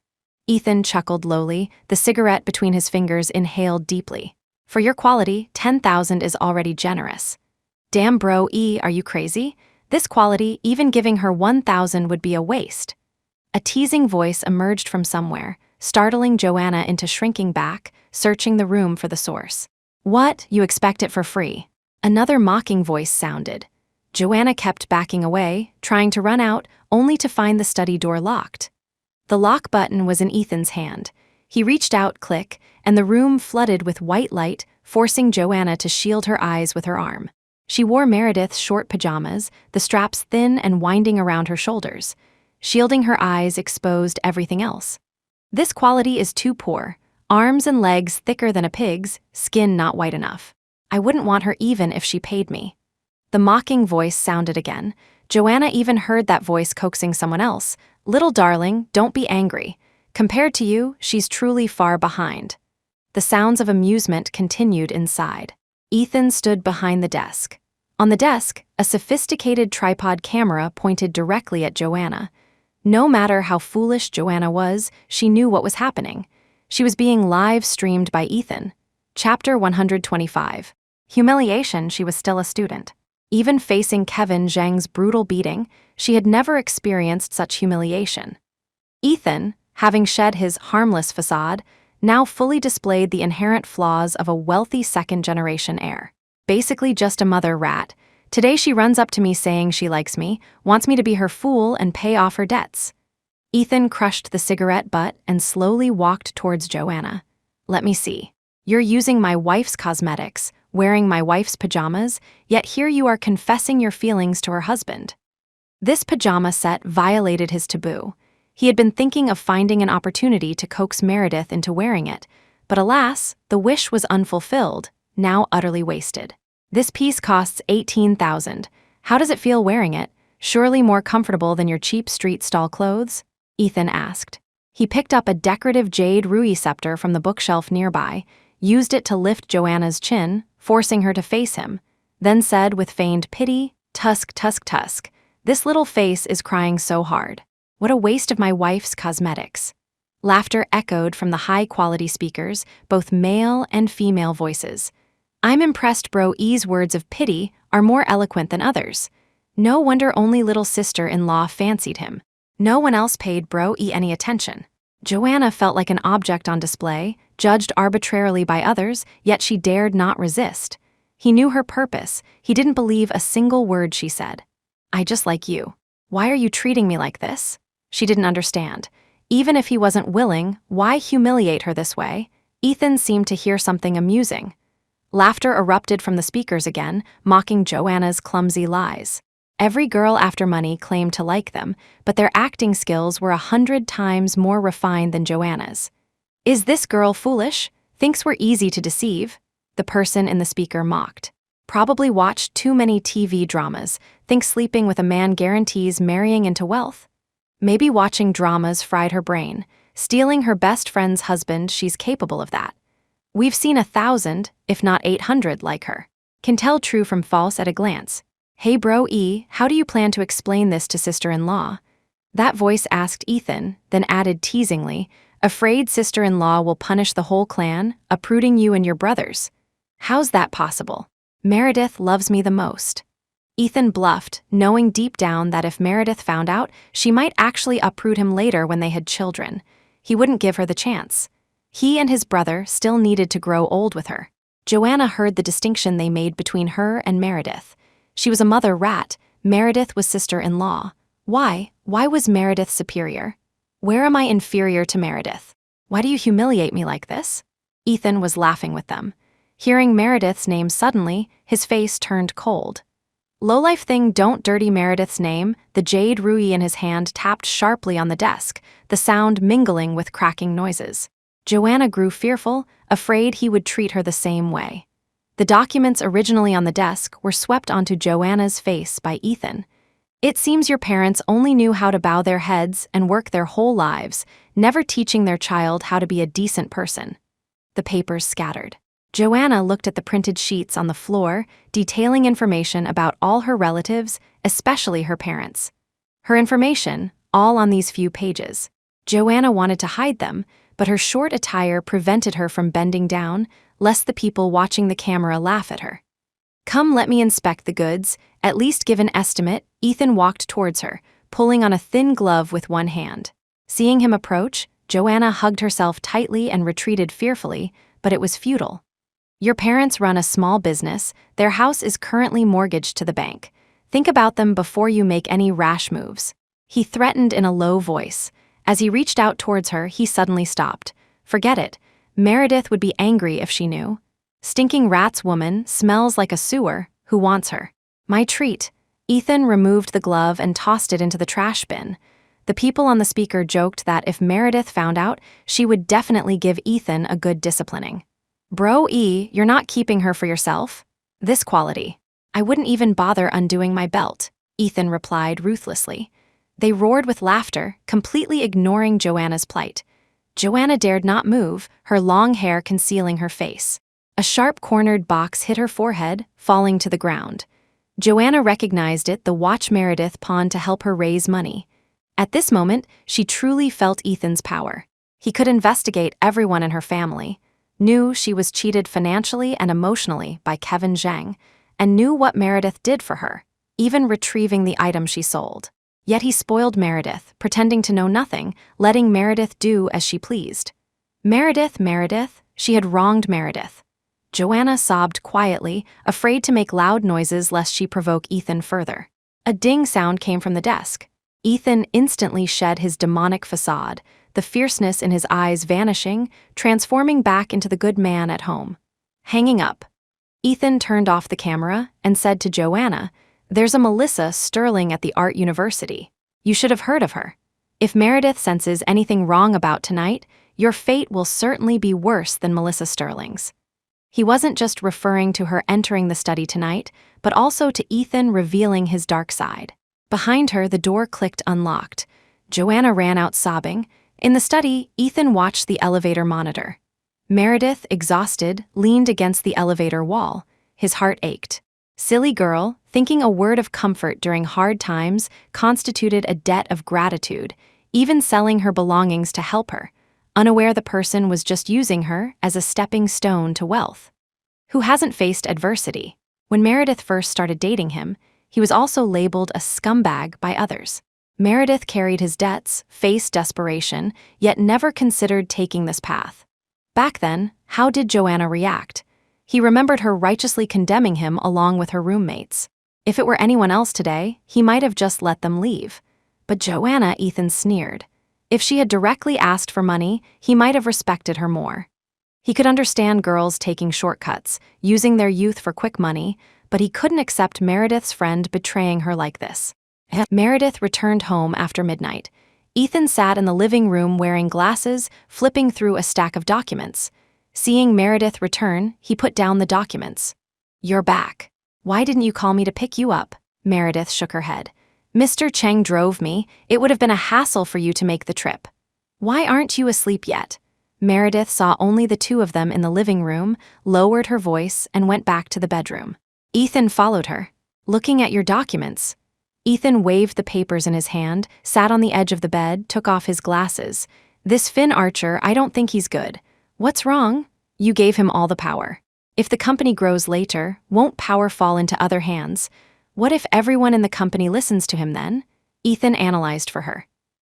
Ethan chuckled lowly, the cigarette between his fingers inhaled deeply. For your quality, $10,000 is already generous. Damn bro, are you crazy? This quality, even giving her $1,000 would be a waste. A teasing voice emerged from somewhere, startling Joanna into shrinking back, searching the room for the source. What? You expect it for free? Another mocking voice sounded. Joanna kept backing away, trying to run out, only to find the study door locked. The lock button was in Ethan's hand. He reached out, click, and the room flooded with white light, forcing Joanna to shield her eyes with her arm. She wore Meredith's short pajamas, the straps thin and winding around her shoulders. Shielding her eyes exposed everything else. This quality is too poor. Arms and legs thicker than a pig's, skin not white enough. I wouldn't want her even if she paid me. The mocking voice sounded again. Joanna even heard that voice coaxing someone else. Little darling, don't be angry. Compared to you, she's truly far behind. The sounds of amusement continued inside. Ethan stood behind the desk. On the desk, a sophisticated tripod camera pointed directly at Joanna. No matter how foolish Joanna was, she knew what was happening. She was being live-streamed by Ethan. Chapter 125. Humiliation, she was still a student. Even facing Kevin Zhang's brutal beating, she had never experienced such humiliation. Ethan, having shed his harmless facade, now fully displayed the inherent flaws of a wealthy second-generation heir. Basically just a mother rat. Today she runs up to me saying she likes me, wants me to be her fool and pay off her debts. Ethan crushed the cigarette butt and slowly walked towards Joanna. Let me see. You're using my wife's cosmetics, wearing my wife's pajamas, yet here you are confessing your feelings to her husband. This pajama set violated his taboo. He had been thinking of finding an opportunity to coax Meredith into wearing it, but alas, the wish was unfulfilled, now utterly wasted. This piece costs $18,000. How does it feel wearing it? Surely more comfortable than your cheap street stall clothes? Ethan asked. He picked up a decorative jade ruby scepter from the bookshelf nearby, used it to lift Joanna's chin, forcing her to face him, then said with feigned pity, "Tusk, tusk, tusk. This little face is crying so hard. What a waste of my wife's cosmetics." Laughter echoed from the high-quality speakers, both male and female voices. I'm impressed Bro E's words of pity are more eloquent than others. No wonder only little sister-in-law fancied him. No one else paid Bro E any attention. Joanna felt like an object on display, judged arbitrarily by others, yet she dared not resist. He knew her purpose. He didn't believe a single word she said. I just like you. Why are you treating me like this? She didn't understand. Even if he wasn't willing, why humiliate her this way? Ethan seemed to hear something amusing. Laughter erupted from the speakers again, mocking Joanna's clumsy lies. Every girl after money claimed to like them, but their acting skills were 100 times more refined than Joanna's. Is this girl foolish? Thinks we're easy to deceive? The person in the speaker mocked. Probably watched too many TV dramas, thinks sleeping with a man guarantees marrying into wealth. Maybe watching dramas fried her brain. Stealing her best friend's husband, she's capable of that. We've seen 1,000, if not 800 like her. Can tell true from false at a glance. Hey Bro E, how do you plan to explain this to sister-in-law? That voice asked Ethan, then added teasingly, afraid sister-in-law will punish the whole clan, uprooting you and your brothers. How's that possible? Meredith loves me the most. Ethan bluffed, knowing deep down that if Meredith found out, she might actually uproot him later when they had children. He wouldn't give her the chance. He and his brother still needed to grow old with her. Joanna heard the distinction they made between her and Meredith. She was a mother rat, Meredith was sister-in-law. Why? Why was Meredith superior? Where am I inferior to Meredith? Why do you humiliate me like this? Ethan was laughing with them. Hearing Meredith's name suddenly, his face turned cold. Lowlife thing, don't dirty Meredith's name. The jade ruby in his hand tapped sharply on the desk, the sound mingling with cracking noises. Joanna grew fearful, afraid he would treat her the same way. The documents originally on the desk were swept onto Joanna's face by Ethan. It seems your parents only knew how to bow their heads and work their whole lives, never teaching their child how to be a decent person. The papers scattered. Joanna looked at the printed sheets on the floor, detailing information about all her relatives, especially her parents. Her information, all on these few pages. Joanna wanted to hide them, but her short attire prevented her from bending down, lest the people watching the camera laugh at her. Come, let me inspect the goods, at least give an estimate. Ethan walked towards her, pulling on a thin glove with one hand. Seeing him approach, Joanna hugged herself tightly and retreated fearfully, but it was futile. Your parents run a small business, their house is currently mortgaged to the bank. Think about them before you make any rash moves. He threatened in a low voice, As he reached out towards her, he suddenly stopped. Forget it. Meredith would be angry if she knew. Stinking rat's woman smells like a sewer. Who wants her? My treat. Ethan removed the glove and tossed it into the trash bin. The people on the speaker joked that if Meredith found out, she would definitely give Ethan a good disciplining. Bro-e, you're not keeping her for yourself? This quality. I wouldn't even bother undoing my belt, Ethan replied ruthlessly. They roared with laughter, completely ignoring Joanna's plight. Joanna dared not move, her long hair concealing her face. A sharp-cornered box hit her forehead, falling to the ground. Joanna recognized it, the watch Meredith pawned to help her raise money. At this moment, she truly felt Ethan's power. He could investigate everyone in her family, knew she was cheated financially and emotionally by Kevin Zhang, and knew what Meredith did for her, even retrieving the item she sold. Yet he spoiled Meredith, pretending to know nothing, letting Meredith do as she pleased. Meredith, she had wronged Meredith. Joanna sobbed quietly, afraid to make loud noises lest she provoke Ethan further. A ding sound came from the desk. Ethan instantly shed his demonic facade, the fierceness in his eyes vanishing, transforming back into the good man at home. Hanging up. Ethan turned off the camera and said to Joanna, "There's a Melissa Sterling at the Art University. You should have heard of her. If Meredith senses anything wrong about tonight, your fate will certainly be worse than Melissa Sterling's." He wasn't just referring to her entering the study tonight, but also to Ethan revealing his dark side. Behind her, the door clicked unlocked. Joanna ran out sobbing. In the study, Ethan watched the elevator monitor. Meredith, exhausted, leaned against the elevator wall. His heart ached. Silly girl, thinking a word of comfort during hard times constituted a debt of gratitude, even selling her belongings to help her, unaware the person was just using her as a stepping stone to wealth. Who hasn't faced adversity? When Meredith first started dating him, he was also labeled a scumbag by others. Meredith carried his debts, faced desperation, yet never considered taking this path. Back then, how did Joanna react? He remembered her righteously condemning him along with her roommates. If it were anyone else today, he might have just let them leave. But Joanna, Ethan sneered. If she had directly asked for money, he might have respected her more. He could understand girls taking shortcuts, using their youth for quick money, but he couldn't accept Meredith's friend betraying her like this. Meredith returned home after midnight. Ethan sat in the living room wearing glasses, flipping through a stack of documents. Seeing Meredith return, he put down the documents. "You're back. Why didn't you call me to pick you up?" Meredith shook her head. "Mr. Cheng drove me. It would have been a hassle for you to make the trip." "Why aren't you asleep yet?" Meredith saw only the two of them in the living room, lowered her voice, and went back to the bedroom. Ethan followed her. "Looking at your documents." Ethan waved the papers in his hand, sat on the edge of the bed, took off his glasses. "This Finn Archer, I don't think he's good." "What's wrong?" "You gave him all the power. If the company grows later, won't power fall into other hands? What if everyone in the company listens to him then?" Ethan analyzed for her.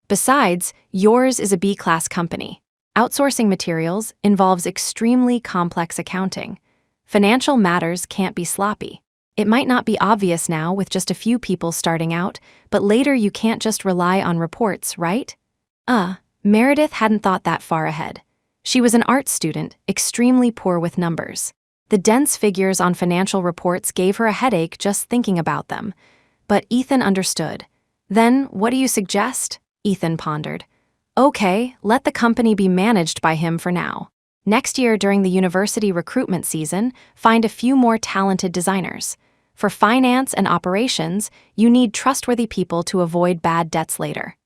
"Besides, yours is a B-class company. Outsourcing materials involves extremely complex accounting. Financial matters can't be sloppy. It might not be obvious now with just a few people starting out, but later you can't just rely on reports, right?" Meredith hadn't thought that far ahead. She was an art student, extremely poor with numbers. The dense figures on financial reports gave her a headache just thinking about them. But Ethan understood. "Then, what do you suggest?" Ethan pondered. "Okay, let the company be managed by him for now. Next year during the university recruitment season, find a few more talented designers. For finance and operations, you need trustworthy people to avoid bad debts later."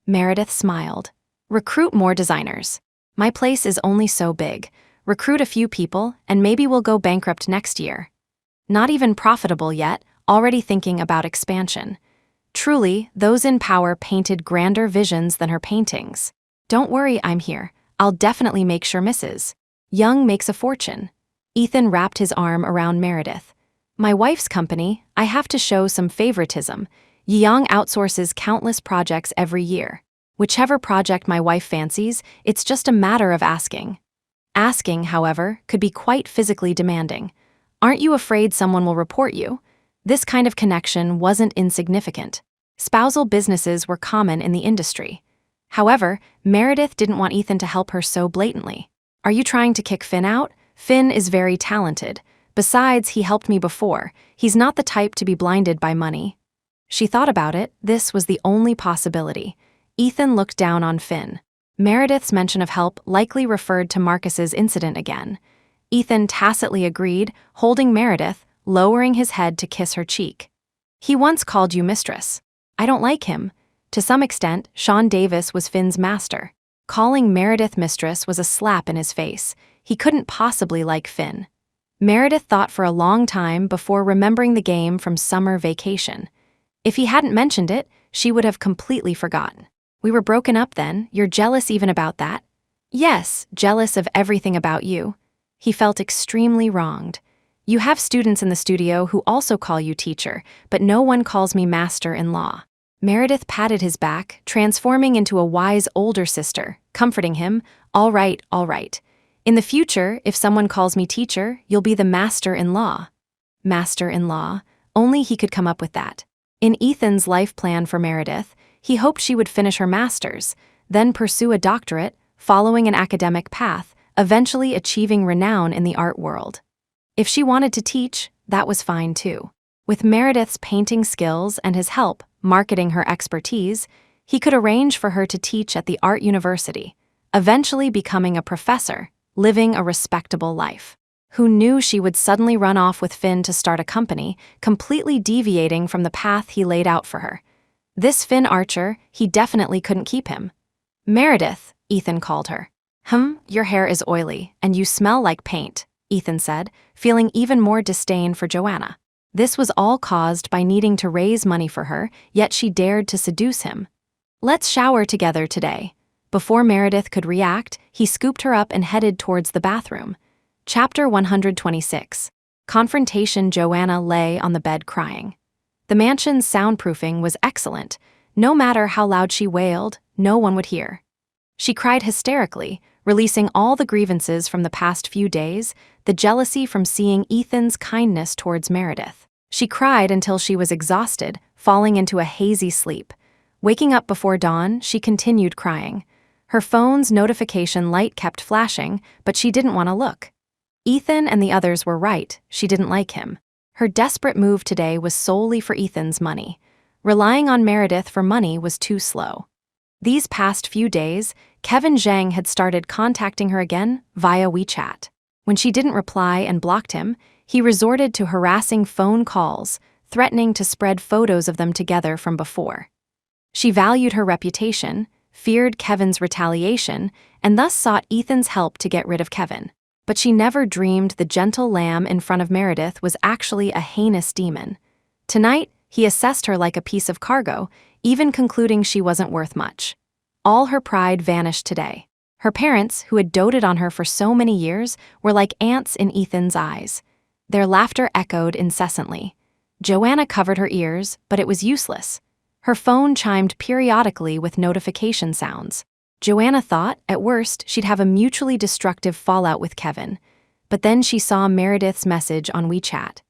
Meredith smiled. "Recruit more designers. My place is only so big. Recruit a few people, and maybe we'll go bankrupt next year." Not even profitable yet, already thinking about expansion. Truly, those in power painted grander visions than her paintings. "Don't worry, I'm here. I'll definitely make sure Mrs. Young makes a fortune." Ethan wrapped his arm around Meredith. "My wife's company, I have to show some favoritism. Young outsources countless projects every year. Whichever project my wife fancies, it's just a matter of asking." Asking, however, could be quite physically demanding. "Aren't you afraid someone will report you?" This kind of connection wasn't insignificant. Spousal businesses were common in the industry. However, Meredith didn't want Ethan to help her so blatantly. "Are you trying to kick Finn out? Finn is very talented. Besides, he helped me before. He's not the type to be blinded by money." She thought about it. This was the only possibility. Ethan looked down on Finn. Meredith's mention of help likely referred to Marcus's incident again. Ethan tacitly agreed, holding Meredith, lowering his head to kiss her cheek. "He once called you mistress. I don't like him." To some extent, Sean Davis was Finn's master. Calling Meredith mistress was a slap in his face. He couldn't possibly like Finn. Meredith thought for a long time before remembering the game from summer vacation. If he hadn't mentioned it, she would have completely forgotten. "We were broken up then. You're jealous even about that?" "Yes, jealous of everything about you." He felt extremely wronged. "You have students in the studio who also call you teacher, but no one calls me master-in-law." Meredith patted his back, transforming into a wise older sister, comforting him. All right. In the future, if someone calls me teacher, you'll be the master-in-law." Master-in-law, only he could come up with that. In Ethan's life plan for Meredith, he hoped she would finish her master's, then pursue a doctorate, following an academic path, eventually achieving renown in the art world. If she wanted to teach, that was fine too. With Meredith's painting skills and his help marketing her expertise, he could arrange for her to teach at the art university, eventually becoming a professor, living a respectable life. Who knew she would suddenly run off with Finn to start a company, completely deviating from the path he laid out for her? This Finn Archer, he definitely couldn't keep him. "Meredith," Ethan called her. Your hair is oily, and you smell like paint," Ethan said, feeling even more disdain for Joanna. This was all caused by needing to raise money for her, yet she dared to seduce him. "Let's shower together today." Before Meredith could react, he scooped her up and headed towards the bathroom. Chapter 126. Confrontation. Joanna lay on the bed crying. The mansion's soundproofing was excellent. No matter how loud she wailed, no one would hear. She cried hysterically, releasing all the grievances from the past few days, the jealousy from seeing Ethan's kindness towards Meredith. She cried until she was exhausted, falling into a hazy sleep. Waking up before dawn, she continued crying. Her phone's notification light kept flashing, but she didn't want to look. Ethan and the others were right, she didn't like him. Her desperate move today was solely for Ethan's money. Relying on Meredith for money was too slow. These past few days, Kevin Zhang had started contacting her again via WeChat. When she didn't reply and blocked him, he resorted to harassing phone calls, threatening to spread photos of them together from before. She valued her reputation, feared Kevin's retaliation, and thus sought Ethan's help to get rid of Kevin. But she never dreamed the gentle lamb in front of Meredith was actually a heinous demon. Tonight, he assessed her like a piece of cargo, even concluding she wasn't worth much. All her pride vanished today. Her parents, who had doted on her for so many years, were like ants in Ethan's eyes. Their laughter echoed incessantly. Joanna covered her ears, but it was useless. Her phone chimed periodically with notification sounds. Joanna thought, at worst, she'd have a mutually destructive fallout with Kevin. But then she saw Meredith's message on WeChat.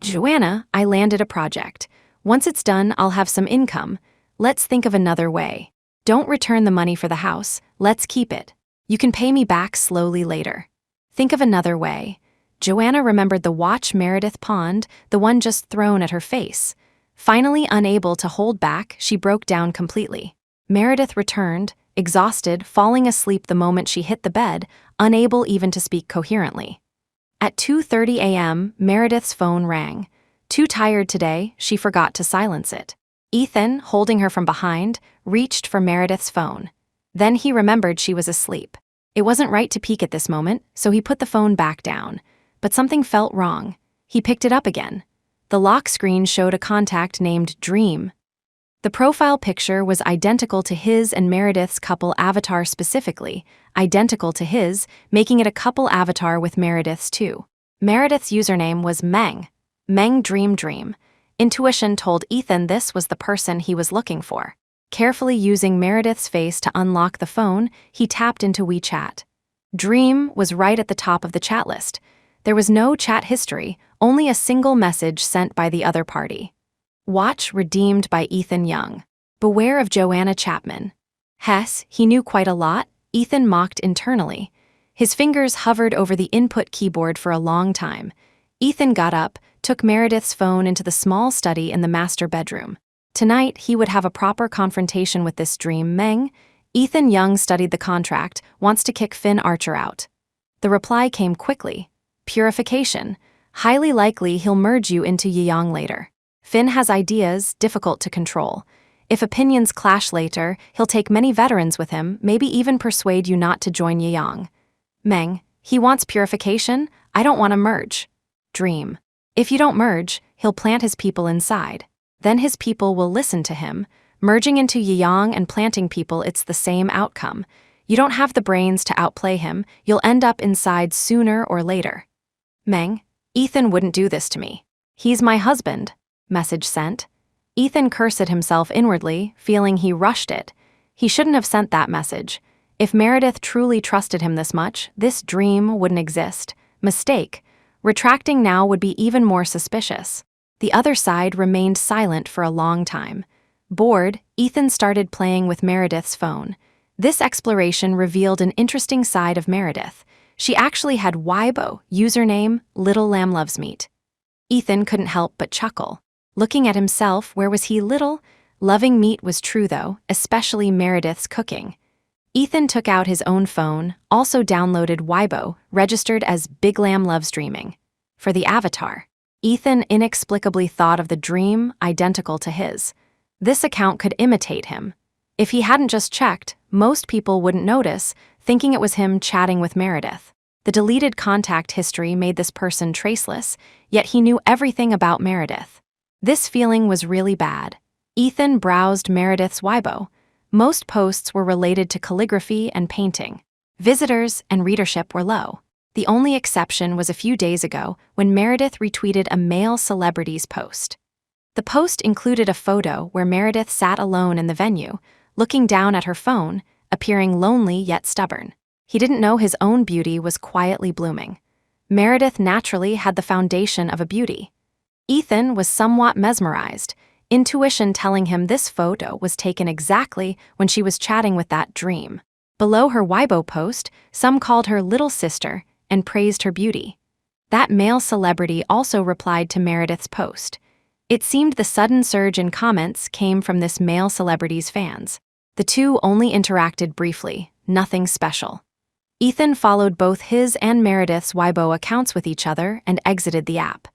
"Joanna, I landed a project. Once it's done, I'll have some income. Let's think of another way. Don't return the money for the house, let's keep it. You can pay me back slowly later. Think of another way." Joanna remembered the watch Meredith pawned, the one just thrown at her face. Finally unable to hold back, she broke down completely. Meredith returned, exhausted, falling asleep the moment she hit the bed, unable even to speak coherently. At 2:30 a.m., Meredith's phone rang. Too tired today, she forgot to silence it. Ethan, holding her from behind, reached for Meredith's phone. Then he remembered she was asleep. It wasn't right to peek at this moment, so he put the phone back down. But something felt wrong. He picked it up again. The lock screen showed a contact named Dream. The profile picture was identical to his and Meredith's couple avatar, specifically identical to his, making it a couple avatar with Meredith's too. Meredith's username was Meng Dream. Intuition told Ethan this was the person he was looking for. Carefully using Meredith's face to unlock the phone, he tapped into WeChat. Dream was right at the top of the chat list. There was no chat history, only a single message sent by the other party. Watch redeemed by Ethan Young. Beware of Joanna Chapman. Hess, he knew quite a lot, Ethan mocked internally. His fingers hovered over the input keyboard for a long time. Ethan got up, took Meredith's phone into the small study in the master bedroom. Tonight, he would have a proper confrontation with this dream Meng. Ethan Young studied the contract, wants to kick Finn Archer out. The reply came quickly. Purification. Highly likely he'll merge you into Yang later. Finn has ideas, difficult to control. If opinions clash later, he'll take many veterans with him, maybe even persuade you not to join Yang. Meng, he wants purification, I don't want to merge. Dream. If you don't merge, he'll plant his people inside. Then his people will listen to him. Merging into Yang and planting people, it's the same outcome. You don't have the brains to outplay him, you'll end up inside sooner or later. Meng, Ethan wouldn't do this to me. He's my husband. Message sent. Ethan cursed at himself inwardly, feeling he rushed it. He shouldn't have sent that message. If Meredith truly trusted him this much, this dream wouldn't exist. Mistake. Retracting now would be even more suspicious. The other side remained silent for a long time. Bored, Ethan started playing with Meredith's phone. This exploration revealed an interesting side of Meredith. She actually had Weibo, username Little Lamb Loves Meat. Ethan couldn't help but chuckle. Looking at himself, where was he little? Loving meat was true though, especially Meredith's cooking. Ethan took out his own phone, also downloaded Weibo, registered as Big Lamb Loves Dreaming. For the avatar, Ethan inexplicably thought of the dream identical to his. This account could imitate him. If he hadn't just checked, most people wouldn't notice, thinking it was him chatting with Meredith. The deleted contact history made this person traceless, yet he knew everything about Meredith. This feeling was really bad. Ethan browsed Meredith's Weibo. Most posts were related to calligraphy and painting. Visitors and readership were low. The only exception was a few days ago when Meredith retweeted a male celebrity's post. The post included a photo where Meredith sat alone in the venue, looking down at her phone, appearing lonely yet stubborn. He didn't know his own beauty was quietly blooming. Meredith naturally had the foundation of a beauty. Ethan was somewhat mesmerized, intuition telling him this photo was taken exactly when she was chatting with that dream. Below her Weibo post, some called her little sister and praised her beauty. That male celebrity also replied to Meredith's post. It seemed the sudden surge in comments came from this male celebrity's fans. The two only interacted briefly, nothing special. Ethan followed both his and Meredith's Weibo accounts with each other and exited the app.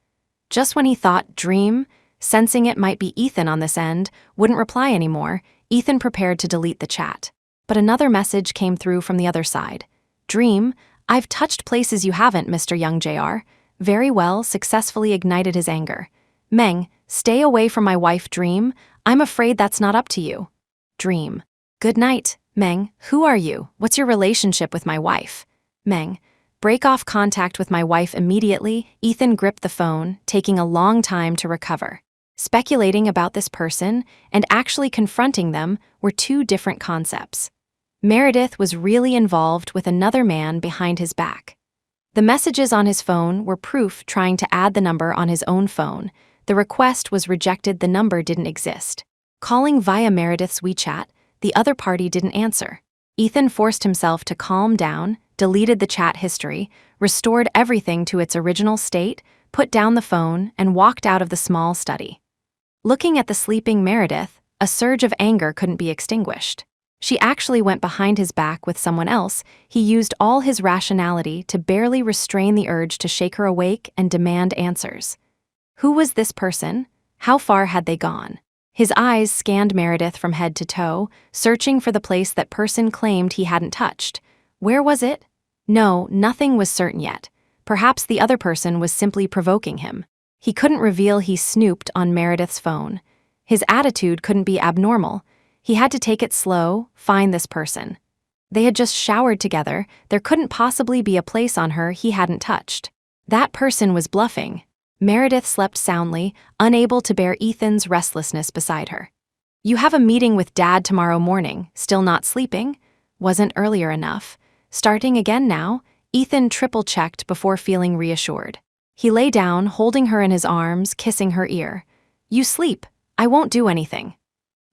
Just when he thought dream, sensing it might be Ethan on this end, wouldn't reply anymore, Ethan prepared to delete the chat. But another message came through from the other side. Dream, I've touched places you haven't, Mr. Young Jr. Very well, successfully ignited his anger. Meng, stay away from my wife, Dream. I'm afraid that's not up to you. Dream. Good night, Meng. Who are you? What's your relationship with my wife? Meng. Break off contact with my wife immediately. Ethan gripped the phone, taking a long time to recover. Speculating about this person and actually confronting them were two different concepts. Meredith was really involved with another man behind his back. The messages on his phone were proof trying to add the number on his own phone. The request was rejected, the number didn't exist. Calling via Meredith's WeChat, the other party didn't answer. Ethan forced himself to calm down, deleted the chat history, restored everything to its original state, put down the phone, and walked out of the small study. Looking at the sleeping Meredith, a surge of anger couldn't be extinguished. She actually went behind his back with someone else. He used all his rationality to barely restrain the urge to shake her awake and demand answers. Who was this person? How far had they gone? His eyes scanned Meredith from head to toe, searching for the place that person claimed he hadn't touched. Where was it? No, nothing was certain yet. Perhaps the other person was simply provoking him. He couldn't reveal he snooped on Meredith's phone. His attitude couldn't be abnormal. He had to take it slow, find this person. They had just showered together, there couldn't possibly be a place on her he hadn't touched. That person was bluffing. Meredith slept soundly, unable to bear Ethan's restlessness beside her. You have a meeting with Dad tomorrow morning, still not sleeping? Wasn't earlier enough. Starting again now, Ethan triple-checked before feeling reassured. He lay down, holding her in his arms, kissing her ear. You sleep. I won't do anything.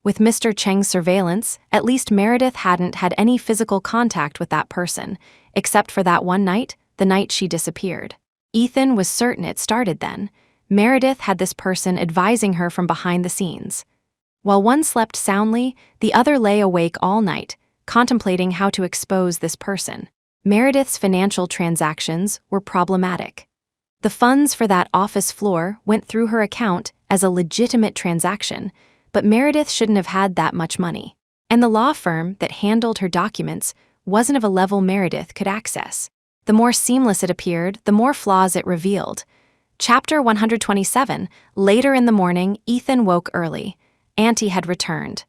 With Mr. Cheng's surveillance, at least Meredith hadn't had any physical contact with that person, except for that one night, the night she disappeared. Ethan was certain it started then. Meredith had this person advising her from behind the scenes. While one slept soundly, the other lay awake all night, contemplating how to expose this person. Meredith's financial transactions were problematic. The funds for that office floor went through her account as a legitimate transaction, but Meredith shouldn't have had that much money. And the law firm that handled her documents wasn't of a level Meredith could access. The more seamless it appeared, the more flaws it revealed. Chapter 127. Later in the morning, Ethan woke early. Auntie had returned.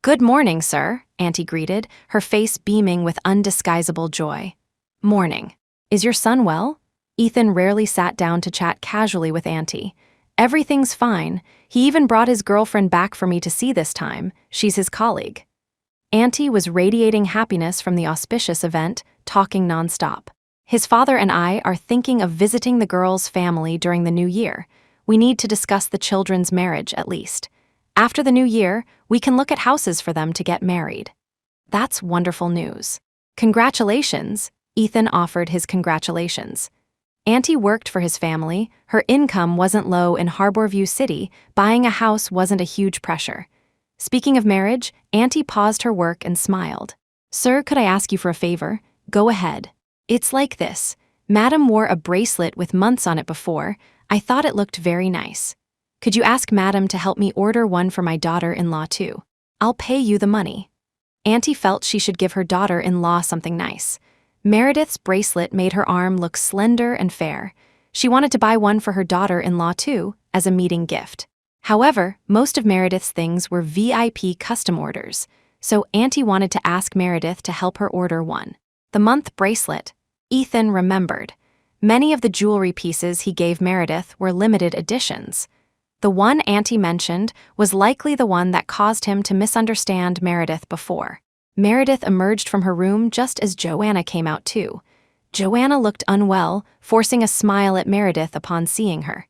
"Good morning, sir," Auntie greeted, her face beaming with undisguisable joy. "Morning. Is your son well?" Ethan rarely sat down to chat casually with Auntie. "Everything's fine. He even brought his girlfriend back for me to see this time. She's his colleague." Auntie was radiating happiness from the auspicious event, talking nonstop. "His father and I are thinking of visiting the girl's family during the new year. We need to discuss the children's marriage, at least. After the new year, we can look at houses for them to get married." "That's wonderful news." "Congratulations," Ethan offered his congratulations. Auntie worked for his family, her income wasn't low in Harborview City, buying a house wasn't a huge pressure. Speaking of marriage, Auntie paused her work and smiled. "Sir, could I ask you for a favor?" "Go ahead." "It's like this. Madam wore a bracelet with months on it before. I thought it looked very nice. Could you ask Madam to help me order one for my daughter-in-law too? I'll pay you the money." Auntie felt she should give her daughter-in-law something nice. Meredith's bracelet made her arm look slender and fair. She wanted to buy one for her daughter-in-law too, as a meeting gift. However, most of Meredith's things were VIP custom orders, so Auntie wanted to ask Meredith to help her order one. The month bracelet. Ethan remembered. Many of the jewelry pieces he gave Meredith were limited editions. The one Auntie mentioned was likely the one that caused him to misunderstand Meredith before. Meredith emerged from her room just as Joanna came out too. Joanna looked unwell, forcing a smile at Meredith upon seeing her.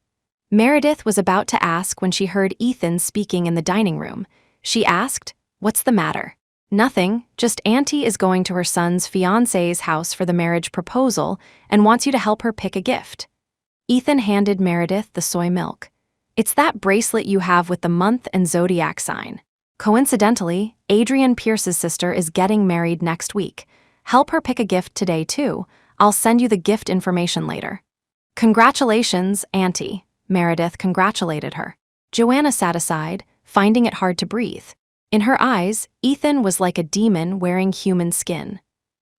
Meredith was about to ask when she heard Ethan speaking in the dining room. She asked, "What's the matter?" "Nothing, just Auntie is going to her son's fiancé's house for the marriage proposal and wants you to help her pick a gift." Ethan handed Meredith the soy milk. "It's that bracelet you have with the month and zodiac sign. Coincidentally, Adrian Pierce's sister is getting married next week. Help her pick a gift today too. I'll send you the gift information later." "Congratulations, Auntie," Meredith congratulated her. Joanna sat aside, finding it hard to breathe. In her eyes, Ethan was like a demon wearing human skin.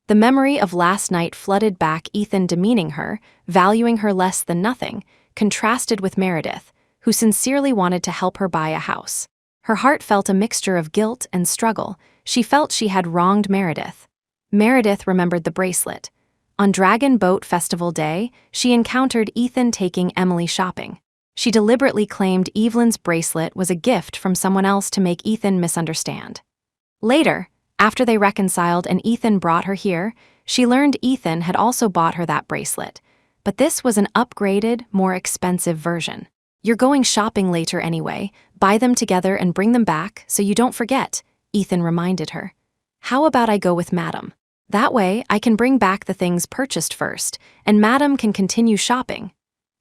The memory of last night flooded back, Ethan demeaning her, valuing her less than nothing, contrasted with Meredith, who sincerely wanted to help her buy a house. Her heart felt a mixture of guilt and struggle. She felt she had wronged Meredith. Meredith remembered the bracelet. On Dragon Boat Festival Day, she encountered Ethan taking Emily shopping. She deliberately claimed Evelyn's bracelet was a gift from someone else to make Ethan misunderstand. Later, after they reconciled and Ethan brought her here, she learned Ethan had also bought her that bracelet. But this was an upgraded, more expensive version. "You're going shopping later anyway. Buy them together and bring them back so you don't forget," Ethan reminded her. "How about I go with Madam? That way I can bring back the things purchased first, and Madam can continue shopping."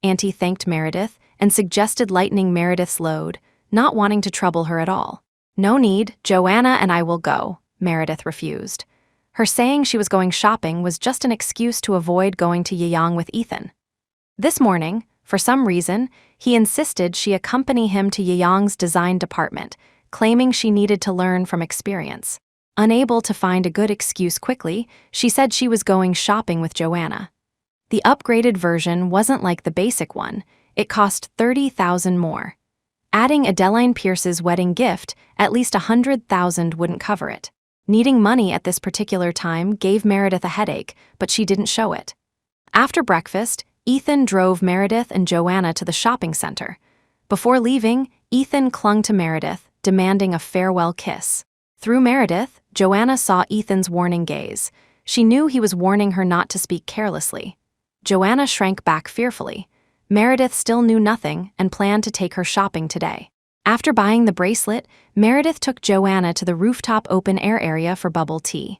Auntie thanked Meredith and suggested lightening Meredith's load, not wanting to trouble her at all. "No need, Joanna and I will go," Meredith refused. Her saying she was going shopping was just an excuse to avoid going to Yiyang with Ethan. This morning, for some reason, he insisted she accompany him to Yiyang's design department, claiming she needed to learn from experience. Unable to find a good excuse quickly, she said she was going shopping with Joanna. The upgraded version wasn't like the basic one. It cost $30,000 more. Adding Adeline Pierce's wedding gift, at least $100,000 wouldn't cover it. Needing money at this particular time gave Meredith a headache, but she didn't show it. After breakfast, Ethan drove Meredith and Joanna to the shopping center. Before leaving, Ethan clung to Meredith, demanding a farewell kiss. Through Meredith, Joanna saw Ethan's warning gaze. She knew he was warning her not to speak carelessly. Joanna shrank back fearfully. Meredith still knew nothing and planned to take her shopping today. After buying the bracelet, Meredith took Joanna to the rooftop open-air area for bubble tea.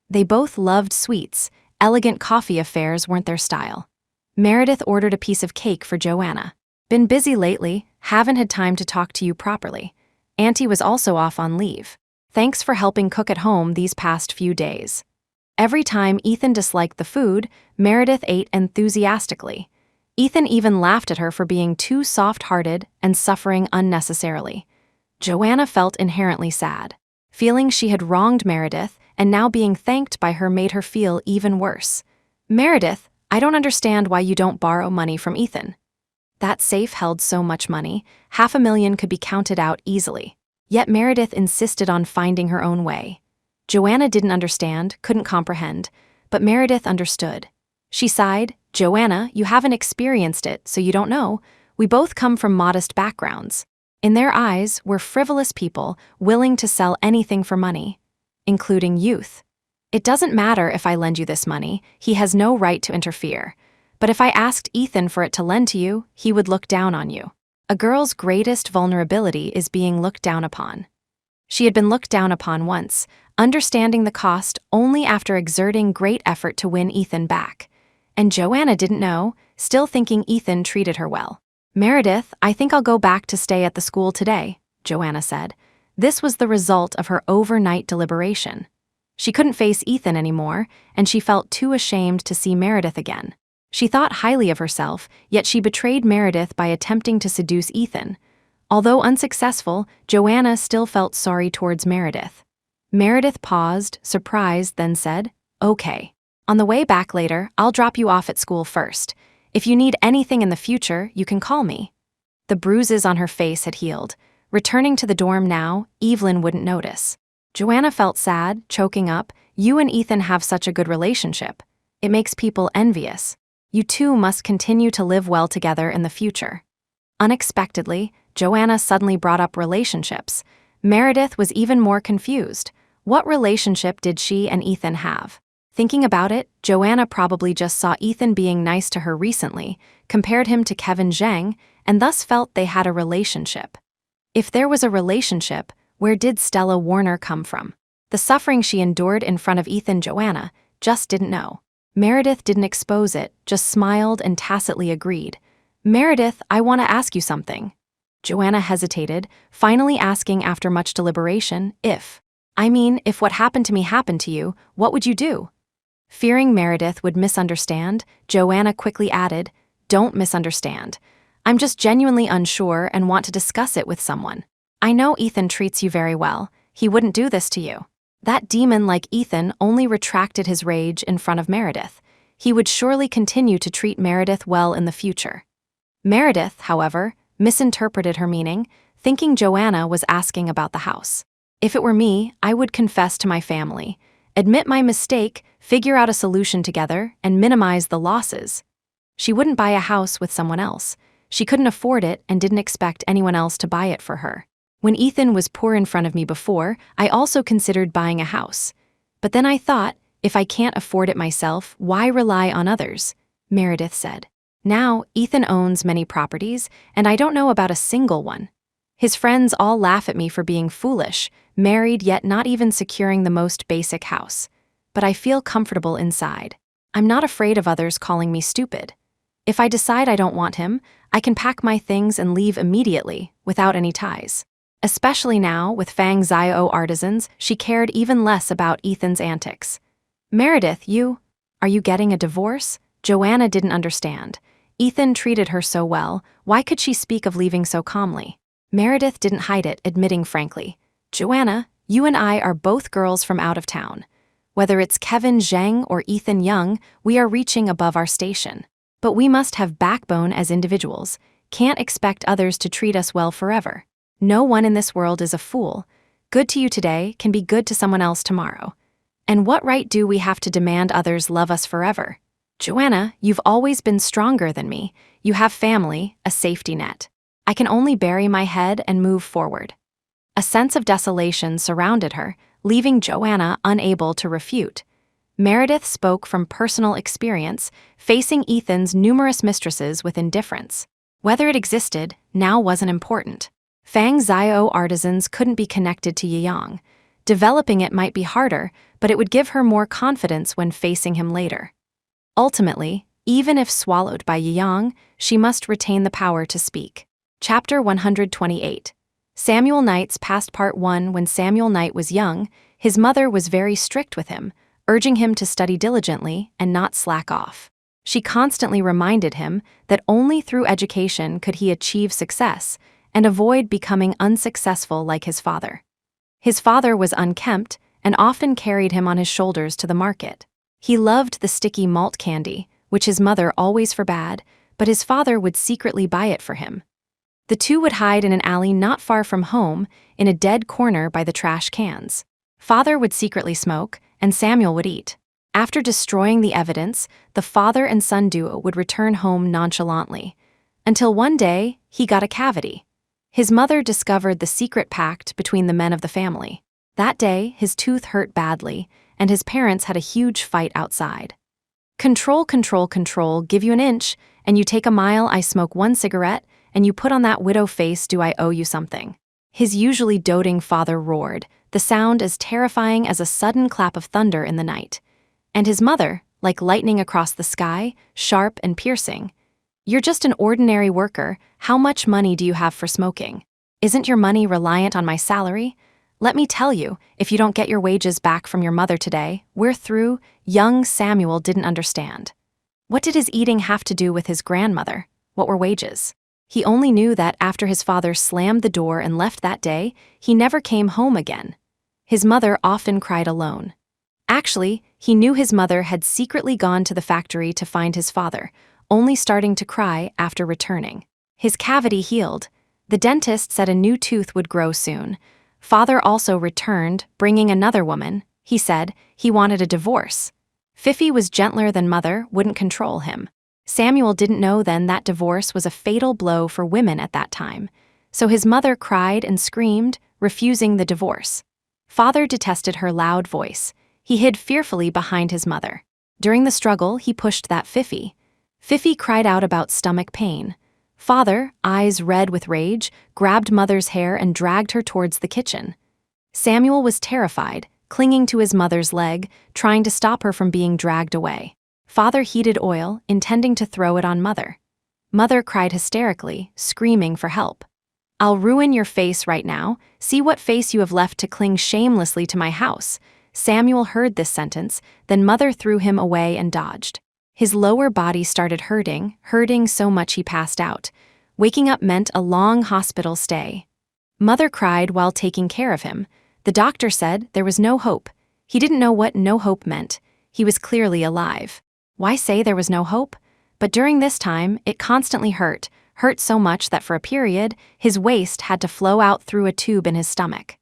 They both loved sweets. Elegant coffee affairs weren't their style. Meredith ordered a piece of cake for Joanna. "Been busy lately, haven't had time to talk to you properly. Auntie was also off on leave. Thanks for helping cook at home these past few days." Every time Ethan disliked the food, Meredith ate enthusiastically. Ethan even laughed at her for being too soft-hearted and suffering unnecessarily. Joanna felt inherently sad. Feeling she had wronged Meredith and now being thanked by her made her feel even worse. "Meredith, I don't understand why you don't borrow money from Ethan." That safe held so much money, $500,000 could be counted out easily. Yet Meredith insisted on finding her own way. Joanna didn't understand, couldn't comprehend, but Meredith understood. She sighed, "Joanna, you haven't experienced it, so you don't know. We both come from modest backgrounds." In their eyes, we're frivolous people willing to sell anything for money, including youth. "It doesn't matter if I lend you this money, he has no right to interfere. But if I asked Ethan for it to lend to you, he would look down on you." A girl's greatest vulnerability is being looked down upon. She had been looked down upon once, understanding the cost only after exerting great effort to win Ethan back. And Joanna didn't know, still thinking Ethan treated her well. "Meredith, I think I'll go back to stay at the school today," Joanna said. This was the result of her overnight deliberation. She couldn't face Ethan anymore, and she felt too ashamed to see Meredith again. She thought highly of herself, yet she betrayed Meredith by attempting to seduce Ethan. Although unsuccessful, Joanna still felt sorry towards Meredith. Meredith paused, surprised, then said, "Okay. On the way back later, I'll drop you off at school first. If you need anything in the future, you can call me." The bruises on her face had healed. Returning to the dorm now, Evelyn wouldn't notice. Joanna felt sad, choking up. "You and Ethan have such a good relationship. It makes people envious. You two must continue to live well together in the future." Unexpectedly, Joanna suddenly brought up relationships. Meredith was even more confused. What relationship did she and Ethan have? Thinking about it, Joanna probably just saw Ethan being nice to her recently, compared him to Kevin Zhang, and thus felt they had a relationship. If there was a relationship, where did Stella Warner come from? The suffering she endured in front of Ethan, Joanna just didn't know. Meredith didn't expose it, just smiled and tacitly agreed. "Meredith, I want to ask you something." Joanna hesitated, finally asking after much deliberation, if what happened to me happened to you, what would you do? Fearing Meredith would misunderstand, Joanna quickly added, "Don't misunderstand. I'm just genuinely unsure and want to discuss it with someone. I know Ethan treats you very well. He wouldn't do this to you." That demon like Ethan only retracted his rage in front of Meredith. He would surely continue to treat Meredith well in the future. Meredith, however, misinterpreted her meaning, thinking Joanna was asking about the house. "If it were me, I would confess to my family, admit my mistake, figure out a solution together, and minimize the losses." She wouldn't buy a house with someone else. She couldn't afford it and didn't expect anyone else to buy it for her. "When Ethan was poor in front of me before, I also considered buying a house. But then I thought, if I can't afford it myself, why rely on others?" Meredith said. "Now, Ethan owns many properties, and I don't know about a single one. His friends all laugh at me for being foolish, married yet not even securing the most basic house. But I feel comfortable inside. I'm not afraid of others calling me stupid. If I decide I don't want him, I can pack my things and leave immediately, without any ties." Especially now, with Fang Zio artisans, she cared even less about Ethan's antics. "Meredith, are you getting a divorce?" Joanna didn't understand. Ethan treated her so well, why could she speak of leaving so calmly? Meredith didn't hide it, admitting frankly, "Joanna, you and I are both girls from out of town. Whether it's Kevin Zhang or Ethan Young, we are reaching above our station. But we must have backbone as individuals, can't expect others to treat us well forever. No one in this world is a fool. Good to you today can be good to someone else tomorrow. And what right do we have to demand others love us forever? Joanna, you've always been stronger than me. You have family, a safety net. I can only bury my head and move forward." A sense of desolation surrounded her, leaving Joanna unable to refute. Meredith spoke from personal experience, facing Ethan's numerous mistresses with indifference. Whether it existed, now wasn't important. Fang Zhao artisans couldn't be connected to Yang. Developing it might be harder, but it would give her more confidence when facing him later. Ultimately, even if swallowed by Yang, she must retain the power to speak. Chapter 128. Samuel Knight's Past Part 1. When Samuel Knight was young, his mother was very strict with him, urging him to study diligently and not slack off. She constantly reminded him that only through education could he achieve success and avoid becoming unsuccessful like his father. His father was unkempt and often carried him on his shoulders to the market. He loved the sticky malt candy, which his mother always forbade, but his father would secretly buy it for him. The two would hide in an alley not far from home, in a dead corner by the trash cans. Father would secretly smoke, and Samuel would eat. After destroying the evidence, the father and son duo would return home nonchalantly. Until one day, he got a cavity. His mother discovered the secret pact between the men of the family. That day, his tooth hurt badly, and his parents had a huge fight outside. Control, control, control, give you an inch, and you take a mile, I smoke one cigarette, and you put on that widow face, do I owe you something? His usually doting father roared, the sound as terrifying as a sudden clap of thunder in the night. And his mother, like lightning across the sky, sharp and piercing. You're just an ordinary worker, how much money do you have for smoking? Isn't your money reliant on my salary? Let me tell you, if you don't get your wages back from your mother today, we're through. Young Samuel didn't understand. What did his eating have to do with his grandmother? What were wages? He only knew that after his father slammed the door and left that day, he never came home again. His mother often cried alone. Actually, he knew his mother had secretly gone to the factory to find his father, only starting to cry after returning. His cavity healed. The dentist said a new tooth would grow soon. Father also returned, bringing another woman. He said he wanted a divorce. Fifi was gentler than mother, wouldn't control him. Samuel didn't know then that divorce was a fatal blow for women at that time. So his mother cried and screamed, refusing the divorce. Father detested her loud voice. He hid fearfully behind his mother. During the struggle, he pushed that Fifi. Fifi cried out about stomach pain. Father, eyes red with rage, grabbed mother's hair and dragged her towards the kitchen. Samuel was terrified, clinging to his mother's leg, trying to stop her from being dragged away. Father heated oil, intending to throw it on mother. Mother cried hysterically, screaming for help. I'll ruin your face right now. See what face you have left to cling shamelessly to my house. Samuel heard this sentence, then mother threw him away and dodged. His lower body started hurting so much he passed out. Waking up meant a long hospital stay. Mother cried while taking care of him. The doctor said there was no hope. He didn't know what no hope meant. He was clearly alive. Why say there was no hope? But during this time, it constantly hurt so much that for a period, his waste had to flow out through a tube in his stomach.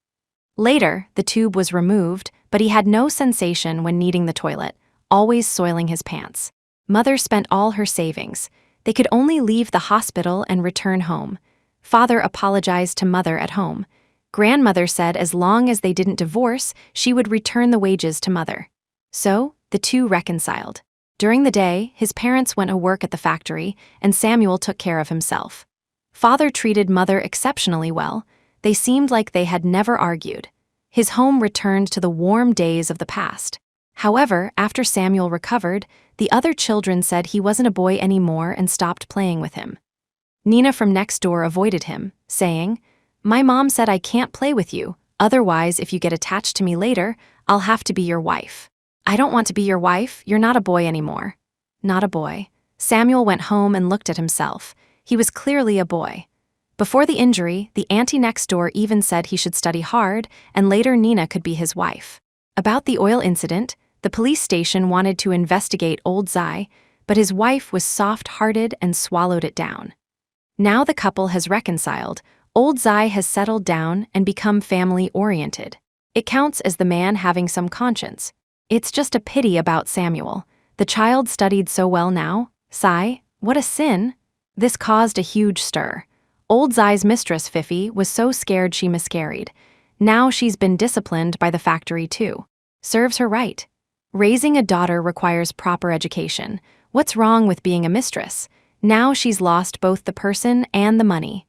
Later, the tube was removed, but he had no sensation when needing the toilet, always soiling his pants. Mother spent all her savings. They could only leave the hospital and return home. Father apologized to mother at home. Grandmother said as long as they didn't divorce, she would return the wages to mother. So, the two reconciled. During the day, his parents went to work at the factory, and Samuel took care of himself. Father treated mother exceptionally well. They seemed like they had never argued. His home returned to the warm days of the past. However, after Samuel recovered, the other children said he wasn't a boy anymore and stopped playing with him. Nina from next door avoided him, saying, "My mom said I can't play with you, otherwise if you get attached to me later, I'll have to be your wife." "I don't want to be your wife, you're not a boy anymore." Not a boy. Samuel went home and looked at himself. He was clearly a boy. Before the injury, the auntie next door even said he should study hard, and later Nina could be his wife. About the oil incident, the police station wanted to investigate old Zai, but his wife was soft-hearted and swallowed it down. Now the couple has reconciled, old Zai has settled down and become family-oriented. It counts as the man having some conscience. It's just a pity about Samuel. The child studied so well now. Sigh, what a sin. This caused a huge stir. Old Zai's mistress, Fifi, was so scared she miscarried. Now she's been disciplined by the factory too. Serves her right. Raising a daughter requires proper education. What's wrong with being a mistress? Now she's lost both the person and the money.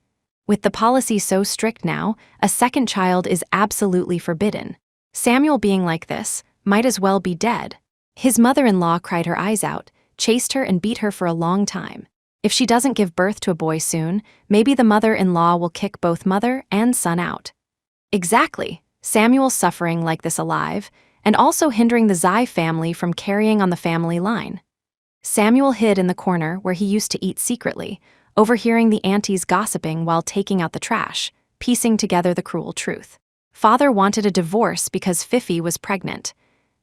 With the policy so strict now, a second child is absolutely forbidden. Samuel being like this might as well be dead. His mother-in-law cried her eyes out, chased her and beat her for a long time. If she doesn't give birth to a boy soon, maybe the mother-in-law will kick both mother and son out. Exactly, Samuel's suffering like this alive, and also hindering the Zai family from carrying on the family line. Samuel hid in the corner where he used to eat secretly, overhearing the aunties gossiping while taking out the trash, piecing together the cruel truth. Father wanted a divorce because Fifi was pregnant.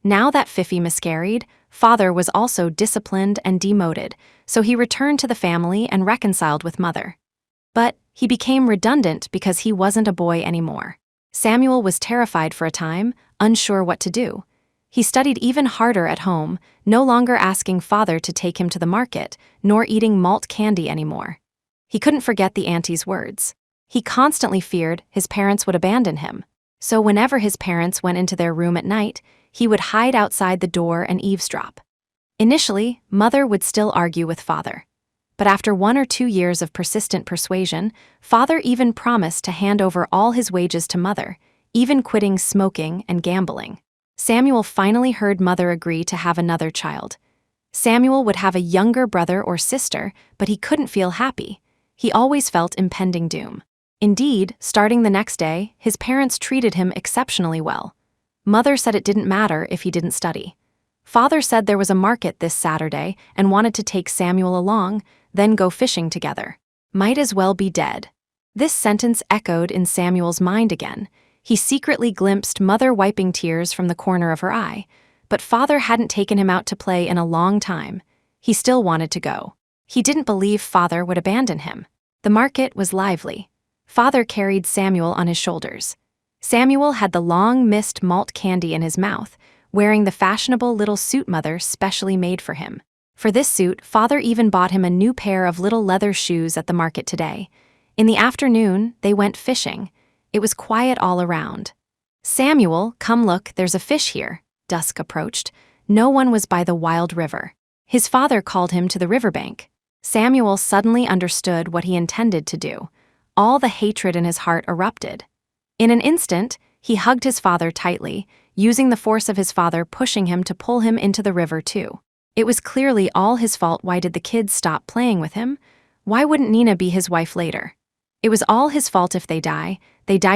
Now that Fifi miscarried, father was also disciplined and demoted, so he returned to the family and reconciled with mother. But he became redundant because he wasn't a boy anymore. Samuel was terrified for a time, unsure what to do. He studied even harder at home, no longer asking father to take him to the market, nor eating malt candy anymore. He couldn't forget the auntie's words. He constantly feared his parents would abandon him. So whenever his parents went into their room at night, he would hide outside the door and eavesdrop. Initially, mother would still argue with father. But after 1 or 2 years of persistent persuasion, father even promised to hand over all his wages to mother, even quitting smoking and gambling. Samuel finally heard mother agree to have another child. Samuel would have a younger brother or sister, but he couldn't feel happy. He always felt impending doom. Indeed, starting the next day, his parents treated him exceptionally well. Mother said it didn't matter if he didn't study. Father said there was a market this Saturday and wanted to take Samuel along, then go fishing together. Might as well be dead. This sentence echoed in Samuel's mind again. He secretly glimpsed mother wiping tears from the corner of her eye, but father hadn't taken him out to play in a long time. He still wanted to go. He didn't believe father would abandon him. The market was lively. Father carried Samuel on his shoulders. Samuel had the long-missed malt candy in his mouth, wearing the fashionable little suit mother specially made for him. For this suit, father even bought him a new pair of little leather shoes at the market today. In the afternoon, they went fishing. It was quiet all around. "Samuel, come look, there's a fish here." Dusk approached. No one was by the wild river. His father called him to the riverbank. Samuel suddenly understood what he intended to do. All the hatred in his heart erupted. In an instant, he hugged his father tightly, using the force of his father pushing him to pull him into the river too. It was clearly all his fault. Why did the kids stop playing with him? Why wouldn't Nina be his wife later? It was all his fault if they die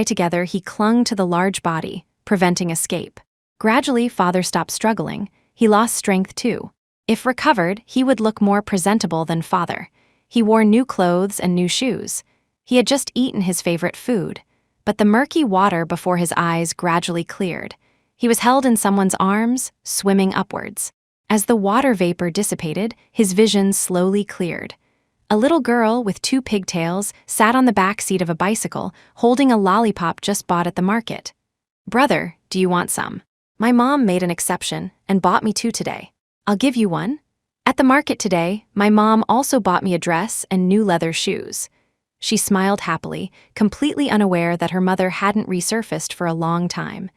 together. He clung to the large body, preventing escape. Gradually, father stopped struggling. He lost strength too. If recovered, he would look more presentable than father. He wore new clothes and new shoes. He had just eaten his favorite food. But the murky water before his eyes gradually cleared. He was held in someone's arms, swimming upwards. As the water vapor dissipated, his vision slowly cleared. A little girl with 2 pigtails sat on the back seat of a bicycle, holding a lollipop just bought at the market. "Brother, do you want some? My mom made an exception and bought me 2 today. I'll give you one." At the market today, my mom also bought me a dress and new leather shoes. She smiled happily, completely unaware that her mother hadn't resurfaced for a long time.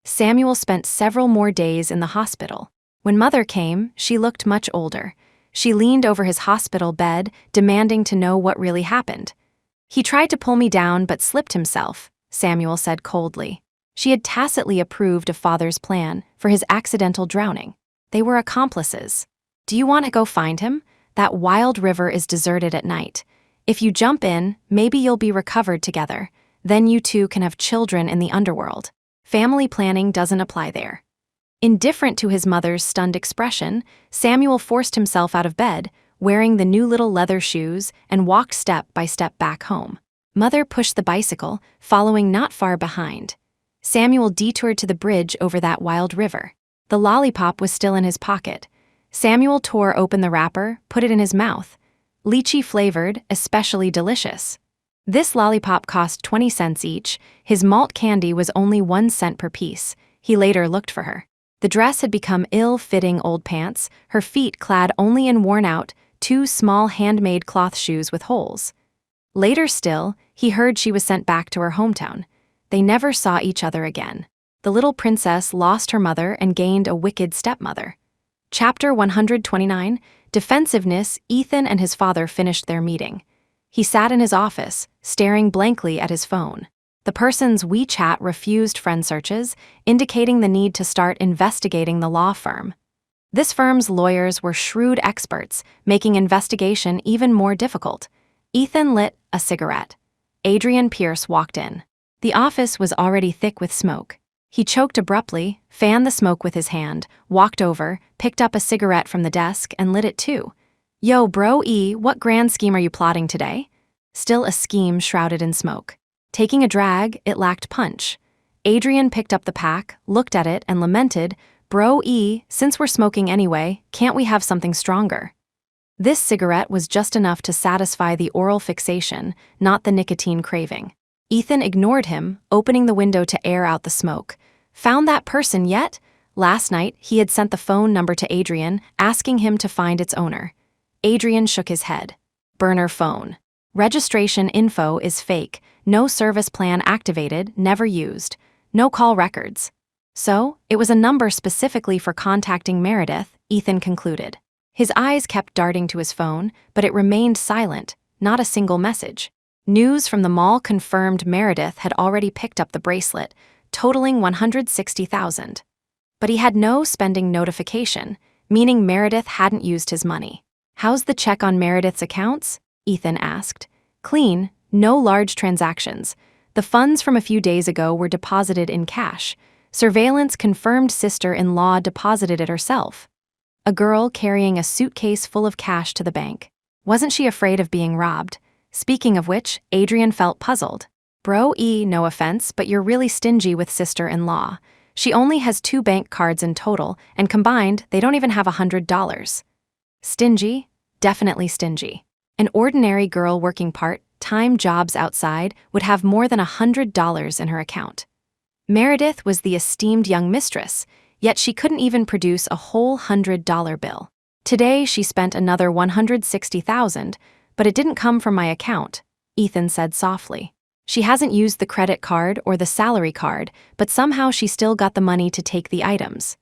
Samuel spent several more days in the hospital. When mother came, she looked much older. She leaned over his hospital bed, demanding to know what really happened. "He tried to pull me down but slipped himself," Samuel said coldly. She had tacitly approved of father's plan for his accidental drowning. They were accomplices. "Do you want to go find him? That wild river is deserted at night. If you jump in, maybe you'll be recovered together. Then you two can have children in the underworld. Family planning doesn't apply there." Indifferent to his mother's stunned expression, Samuel forced himself out of bed, wearing the new little leather shoes, and walked step by step back home. Mother pushed the bicycle, following not far behind. Samuel detoured to the bridge over that wild river. The lollipop was still in his pocket. Samuel tore open the wrapper, put it in his mouth. Lychee flavored, especially delicious. This lollipop cost 20 cents each. His malt candy was only 1 cent per piece. He later looked for her. The dress had become ill-fitting old pants, her feet clad only in worn-out, 2 small handmade cloth shoes with holes. Later still, he heard she was sent back to her hometown. They never saw each other again. The little princess lost her mother and gained a wicked stepmother. Chapter 129, Defensiveness. Ethan and his father finished their meeting. He sat in his office, staring blankly at his phone. The person's WeChat refused friend searches, indicating the need to start investigating the law firm. This firm's lawyers were shrewd experts, making investigation even more difficult. Ethan lit a cigarette. Adrian Pierce walked in. The office was already thick with smoke. He choked abruptly, fanned the smoke with his hand, walked over, picked up a cigarette from the desk, and lit it too. Yo, bro E, what grand scheme are you plotting today? Still a scheme shrouded in smoke. Taking a drag, it lacked punch. Adrian picked up the pack, looked at it, and lamented, Bro E, since we're smoking anyway, can't we have something stronger? This cigarette was just enough to satisfy the oral fixation, not the nicotine craving. Ethan ignored him, opening the window to air out the smoke. Found that person yet? Last night, he had sent the phone number to Adrian, asking him to find its owner. Adrian shook his head. Burner phone. Registration info is fake, no service plan activated, never used, no call records. So, it was a number specifically for contacting Meredith, Ethan concluded. His eyes kept darting to his phone, but it remained silent, not a single message. News from the mall confirmed Meredith had already picked up the bracelet, totaling $160,000. But he had no spending notification, meaning Meredith hadn't used his money. How's the check on Meredith's accounts? Ethan asked. Clean, no large transactions. The funds from a few days ago were deposited in cash. Surveillance confirmed sister-in-law deposited it herself. A girl carrying a suitcase full of cash to the bank. Wasn't she afraid of being robbed? Speaking of which, Adrian felt puzzled. Bro E, no offense, but you're really stingy with sister-in-law. She only has 2 bank cards in total, and combined, they don't even have $100. Stingy? Definitely stingy. An ordinary girl working part-time jobs outside would have more than $100 in her account. Meredith was the esteemed young mistress, yet she couldn't even produce a whole $100 bill. Today, she spent another $160,000, but it didn't come from my account, Ethan said softly. She hasn't used the credit card or the salary card, but somehow she still got the money to take the items.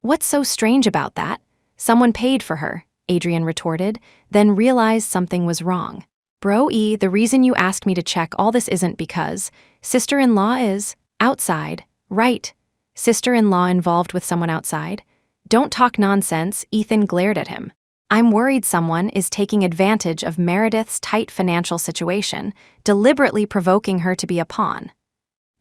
What's so strange about that? Someone paid for her, Adrian retorted, then realized something was wrong. Bro E, the reason you asked me to check all this isn't because sister-in-law is outside, right? Sister-in-law involved with someone outside? Don't talk nonsense, Ethan glared at him. I'm worried someone is taking advantage of Meredith's tight financial situation, deliberately provoking her to be a pawn.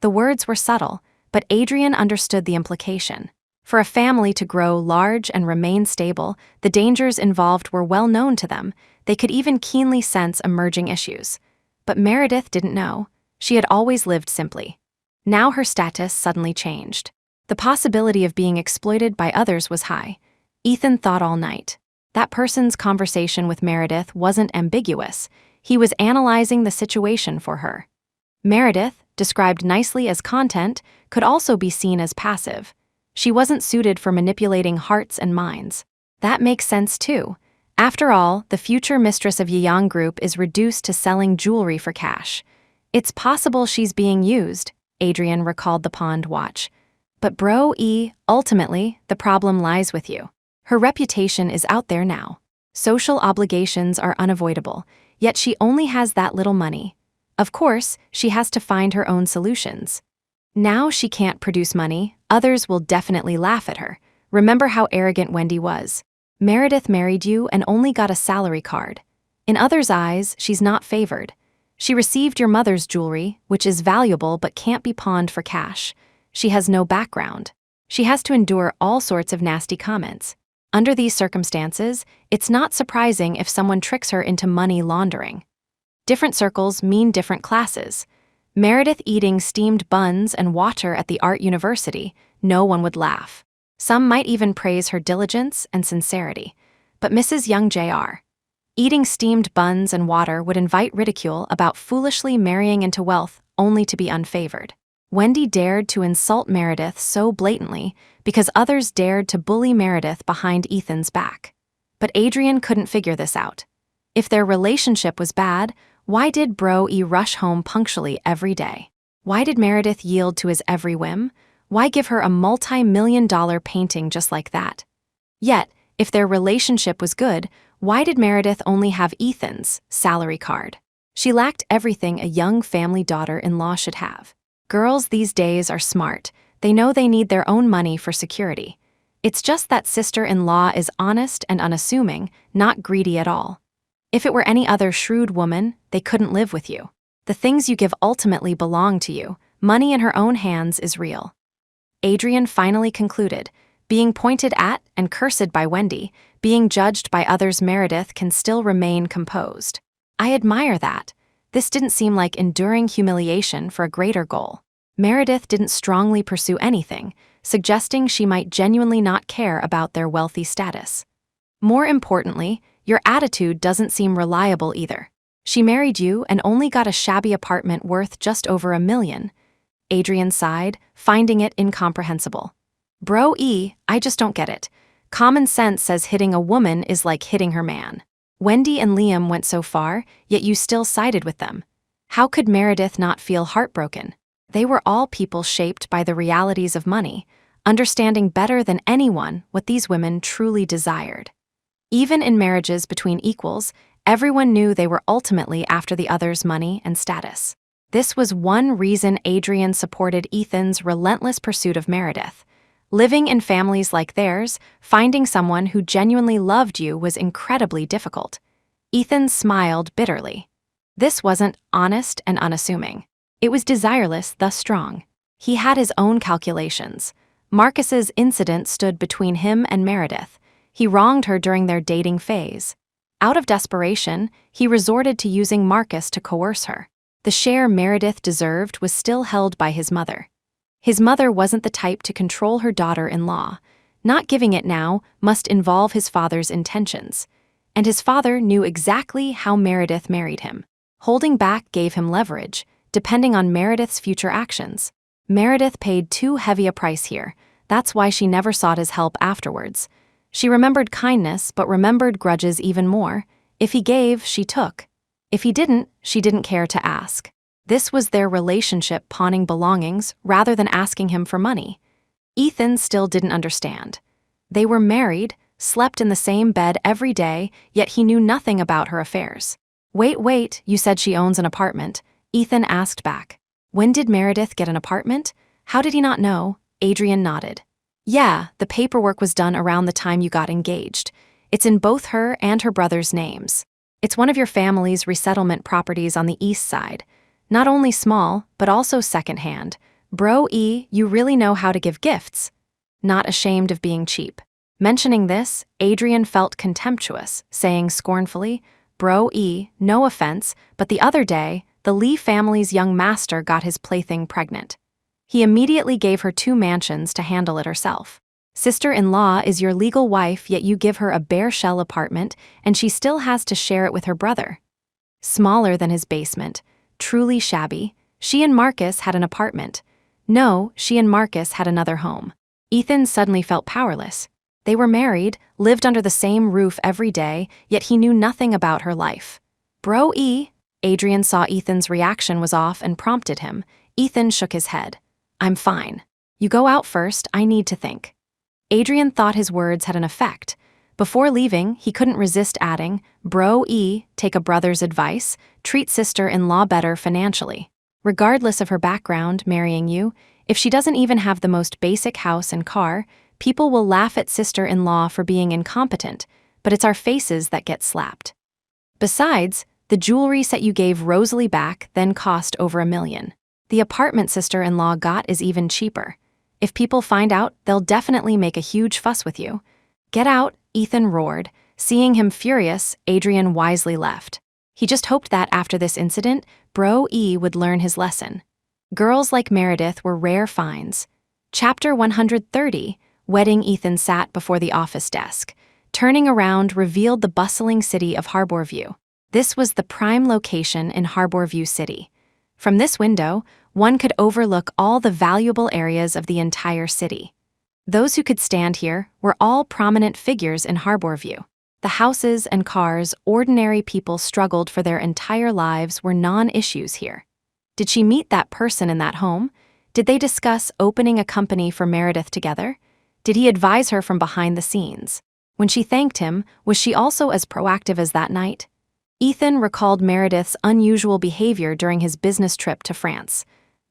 The words were subtle, but Adrian understood the implication. For a family to grow large and remain stable, the dangers involved were well known to them. They could even keenly sense emerging issues. But Meredith didn't know. She had always lived simply. Now her status suddenly changed. The possibility of being exploited by others was high. Ethan thought all night. That person's conversation with Meredith wasn't ambiguous. He was analyzing the situation for her. Meredith, described nicely as content, could also be seen as passive. She wasn't suited for manipulating hearts and minds. That makes sense too. After all, the future mistress of Yang Group is reduced to selling jewelry for cash. It's possible she's being used, Adrian recalled the pawned watch. But Bro E, ultimately, the problem lies with you. Her reputation is out there now. Social obligations are unavoidable, yet she only has that little money. Of course, she has to find her own solutions. Now she can't produce money, others will definitely laugh at her. Remember how arrogant Wendy was. Meredith married you and only got a salary card. In others' eyes, she's not favored. She received your mother's jewelry, which is valuable but can't be pawned for cash. She has no background. She has to endure all sorts of nasty comments. Under these circumstances, it's not surprising if someone tricks her into money laundering. Different circles mean different classes. Meredith eating steamed buns and water at the art university, no one would laugh. Some might even praise her diligence and sincerity. But Mrs. Young Jr. eating steamed buns and water would invite ridicule about foolishly marrying into wealth only to be unfavored. Wendy dared to insult Meredith so blatantly because others dared to bully Meredith behind Ethan's back. But Adrian couldn't figure this out. If their relationship was bad, why did Bro E rush home punctually every day? Why did Meredith yield to his every whim? Why give her a multi-million-dollar painting just like that? Yet, if their relationship was good, why did Meredith only have Ethan's salary card? She lacked everything a young family daughter-in-law should have. Girls these days are smart. They know they need their own money for security. It's just that sister-in-law is honest and unassuming, not greedy at all. If it were any other shrewd woman, they couldn't live with you. The things you give ultimately belong to you. Money in her own hands is real. Adrian finally concluded. Being pointed at and cursed by Wendy, being judged by others, Meredith can still remain composed. I admire that. This didn't seem like enduring humiliation for a greater goal. Meredith didn't strongly pursue anything, suggesting she might genuinely not care about their wealthy status. More importantly, your attitude doesn't seem reliable either. She married you and only got a shabby apartment worth just over $1 million. Adrian sighed, finding it incomprehensible. I just don't get it. Common sense says hitting a woman is like hitting her man. Wendy and Liam went so far, yet you still sided with them. How could Meredith not feel heartbroken? They were all people shaped by the realities of money, understanding better than anyone what these women truly desired. Even in marriages between equals, everyone knew they were ultimately after the other's money and status. This was one reason Adrian supported Ethan's relentless pursuit of Meredith. Living in families like theirs, finding someone who genuinely loved you was incredibly difficult. Ethan smiled bitterly. This wasn't honest and unassuming. It was desireless, thus strong. He had his own calculations. Marcus's incident stood between him and Meredith. He wronged her during their dating phase. Out of desperation, he resorted to using Marcus to coerce her. The share Meredith deserved was still held by his mother. His mother wasn't the type to control her daughter-in-law. Not giving it now must involve his father's intentions. And his father knew exactly how Meredith married him. Holding back gave him leverage, depending on Meredith's future actions. Meredith paid too heavy a price here. That's why she never sought his help afterwards. She remembered kindness, but remembered grudges even more. If he gave, she took. If he didn't, she didn't care to ask. This was their relationship, pawning belongings rather than asking him for money. Ethan still didn't understand. They were married, slept in the same bed every day, yet he knew nothing about her affairs. Wait, you said she owns an apartment, Ethan asked back. When did Meredith get an apartment? How did he not know? Adrian nodded. Yeah, the paperwork was done around the time you got engaged. It's in both her and her brother's names. It's one of your family's resettlement properties on the east side. Not only small, but also secondhand. You really know how to give gifts. Not ashamed of being cheap. Mentioning this, Adrian felt contemptuous, saying scornfully, no offense, but the other day, the Lee family's young master got his plaything pregnant. He immediately gave her 2 mansions to handle it herself. Sister-in-law is your legal wife, yet you give her a bare shell apartment, and she still has to share it with her brother. Smaller than his basement. Truly shabby. She and Marcus had an apartment. No, she and Marcus had another home. Ethan suddenly felt powerless. They were married, lived under the same roof every day, yet he knew nothing about her life. Adrian saw Ethan's reaction was off and prompted him. Ethan shook his head. I'm fine. You go out first, I need to think. Adrian thought his words had an effect. Before leaving, he couldn't resist adding, take a brother's advice, treat sister-in-law better financially. Regardless of her background marrying you, if she doesn't even have the most basic house and car, people will laugh at sister-in-law for being incompetent, but it's our faces that get slapped. Besides, the jewelry set you gave Rosalie back then cost over $1 million. The apartment sister-in-law got is even cheaper. If people find out, they'll definitely make a huge fuss with you. Get out, Ethan roared. Seeing him furious, Adrian wisely left. He just hoped that after this incident, would learn his lesson. Girls like Meredith were rare finds. Chapter 130, Wedding. Ethan sat before the office desk. Turning around revealed the bustling city of Harborview. This was the prime location in Harborview City. From this window, one could overlook all the valuable areas of the entire city. Those who could stand here were all prominent figures in Harborview. The houses and cars ordinary people struggled for their entire lives were non-issues here. Did she meet that person in that home? Did they discuss opening a company for Meredith together? Did he advise her from behind the scenes? When she thanked him, was she also as proactive as that night? Ethan recalled Meredith's unusual behavior during his business trip to France.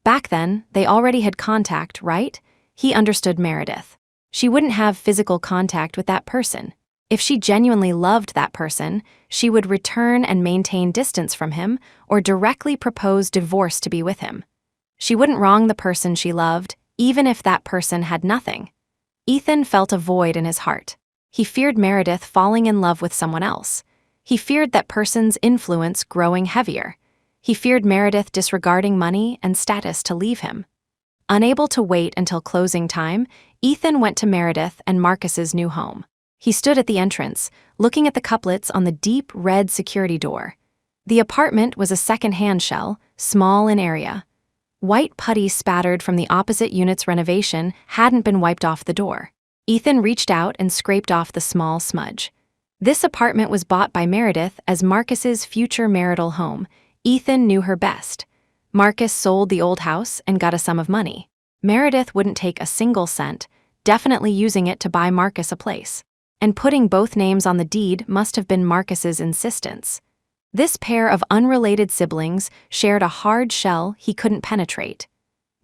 Back then, they already had contact, right? He understood Meredith. She wouldn't have physical contact with that person. If she genuinely loved that person, she would return and maintain distance from him or directly propose divorce to be with him. She wouldn't wrong the person she loved, even if that person had nothing. Ethan felt a void in his heart. He feared Meredith falling in love with someone else. He feared that person's influence growing heavier. He feared Meredith disregarding money and status to leave him. Unable to wait until closing time, Ethan went to Meredith and Marcus's new home. He stood at the entrance, looking at the couplets on the deep red security door. The apartment was a second-hand shell, small in area. White putty spattered from the opposite unit's renovation hadn't been wiped off the door. Ethan reached out and scraped off the small smudge. This apartment was bought by Meredith as Marcus's future marital home. Ethan knew her best. Marcus sold the old house and got a sum of money. Meredith wouldn't take a single cent, definitely using it to buy Marcus a place. And putting both names on the deed must have been Marcus's insistence. This pair of unrelated siblings shared a hard shell he couldn't penetrate.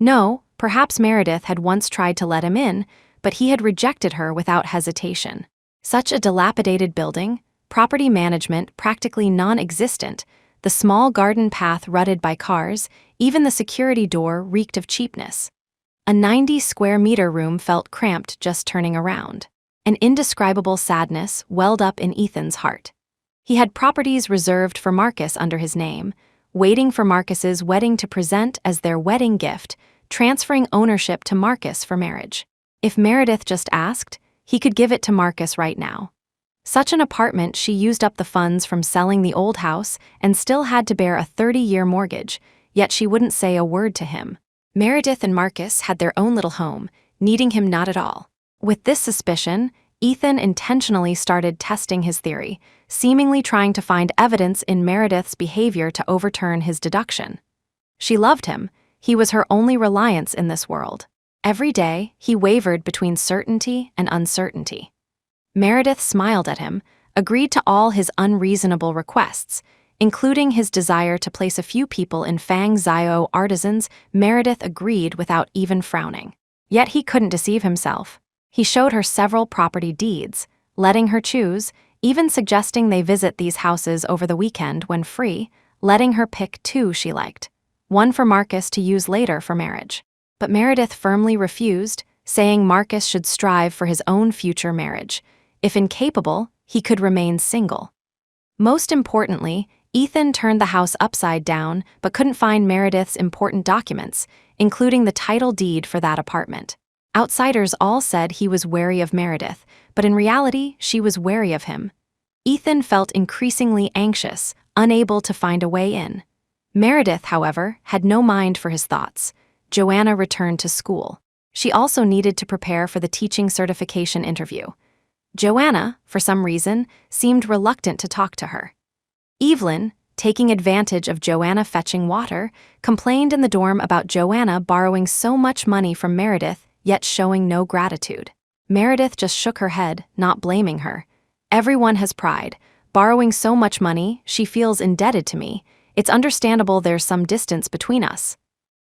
No, perhaps Meredith had once tried to let him in, but he had rejected her without hesitation. Such a dilapidated building, property management practically non-existent, the small garden path rutted by cars, even the security door reeked of cheapness. A 90-square-meter room felt cramped just turning around. An indescribable sadness welled up in Ethan's heart. He had properties reserved for Marcus under his name, waiting for Marcus's wedding to present as their wedding gift, transferring ownership to Marcus for marriage. If Meredith just asked, he could give it to Marcus right now. Such an apartment, she used up the funds from selling the old house and still had to bear a 30-year mortgage, yet she wouldn't say a word to him. Meredith and Marcus had their own little home, needing him not at all. With this suspicion, Ethan intentionally started testing his theory, seemingly trying to find evidence in Meredith's behavior to overturn his deduction. She loved him. He was her only reliance in this world. Every day, he wavered between certainty and uncertainty. Meredith smiled at him, agreed to all his unreasonable requests, including his desire to place a few people in Fang Zio Artisans. Meredith agreed without even frowning. Yet he couldn't deceive himself. He showed her several property deeds, letting her choose, even suggesting they visit these houses over the weekend when free, letting her pick two she liked, one for Marcus to use later for marriage. But Meredith firmly refused, saying Marcus should strive for his own future marriage. If incapable, he could remain single. Most importantly, Ethan turned the house upside down but couldn't find Meredith's important documents, including the title deed for that apartment. Outsiders all said he was wary of Meredith, but in reality, she was wary of him. Ethan felt increasingly anxious, unable to find a way in. Meredith, however, had no mind for his thoughts. Joanna returned to school. She also needed to prepare for the teaching certification interview. Joanna, for some reason, seemed reluctant to talk to her. Evelyn, taking advantage of Joanna fetching water, complained in the dorm about Joanna borrowing so much money from Meredith, yet showing no gratitude. Meredith just shook her head, not blaming her. Everyone has pride. Borrowing so much money, she feels indebted to me. It's understandable there's some distance between us.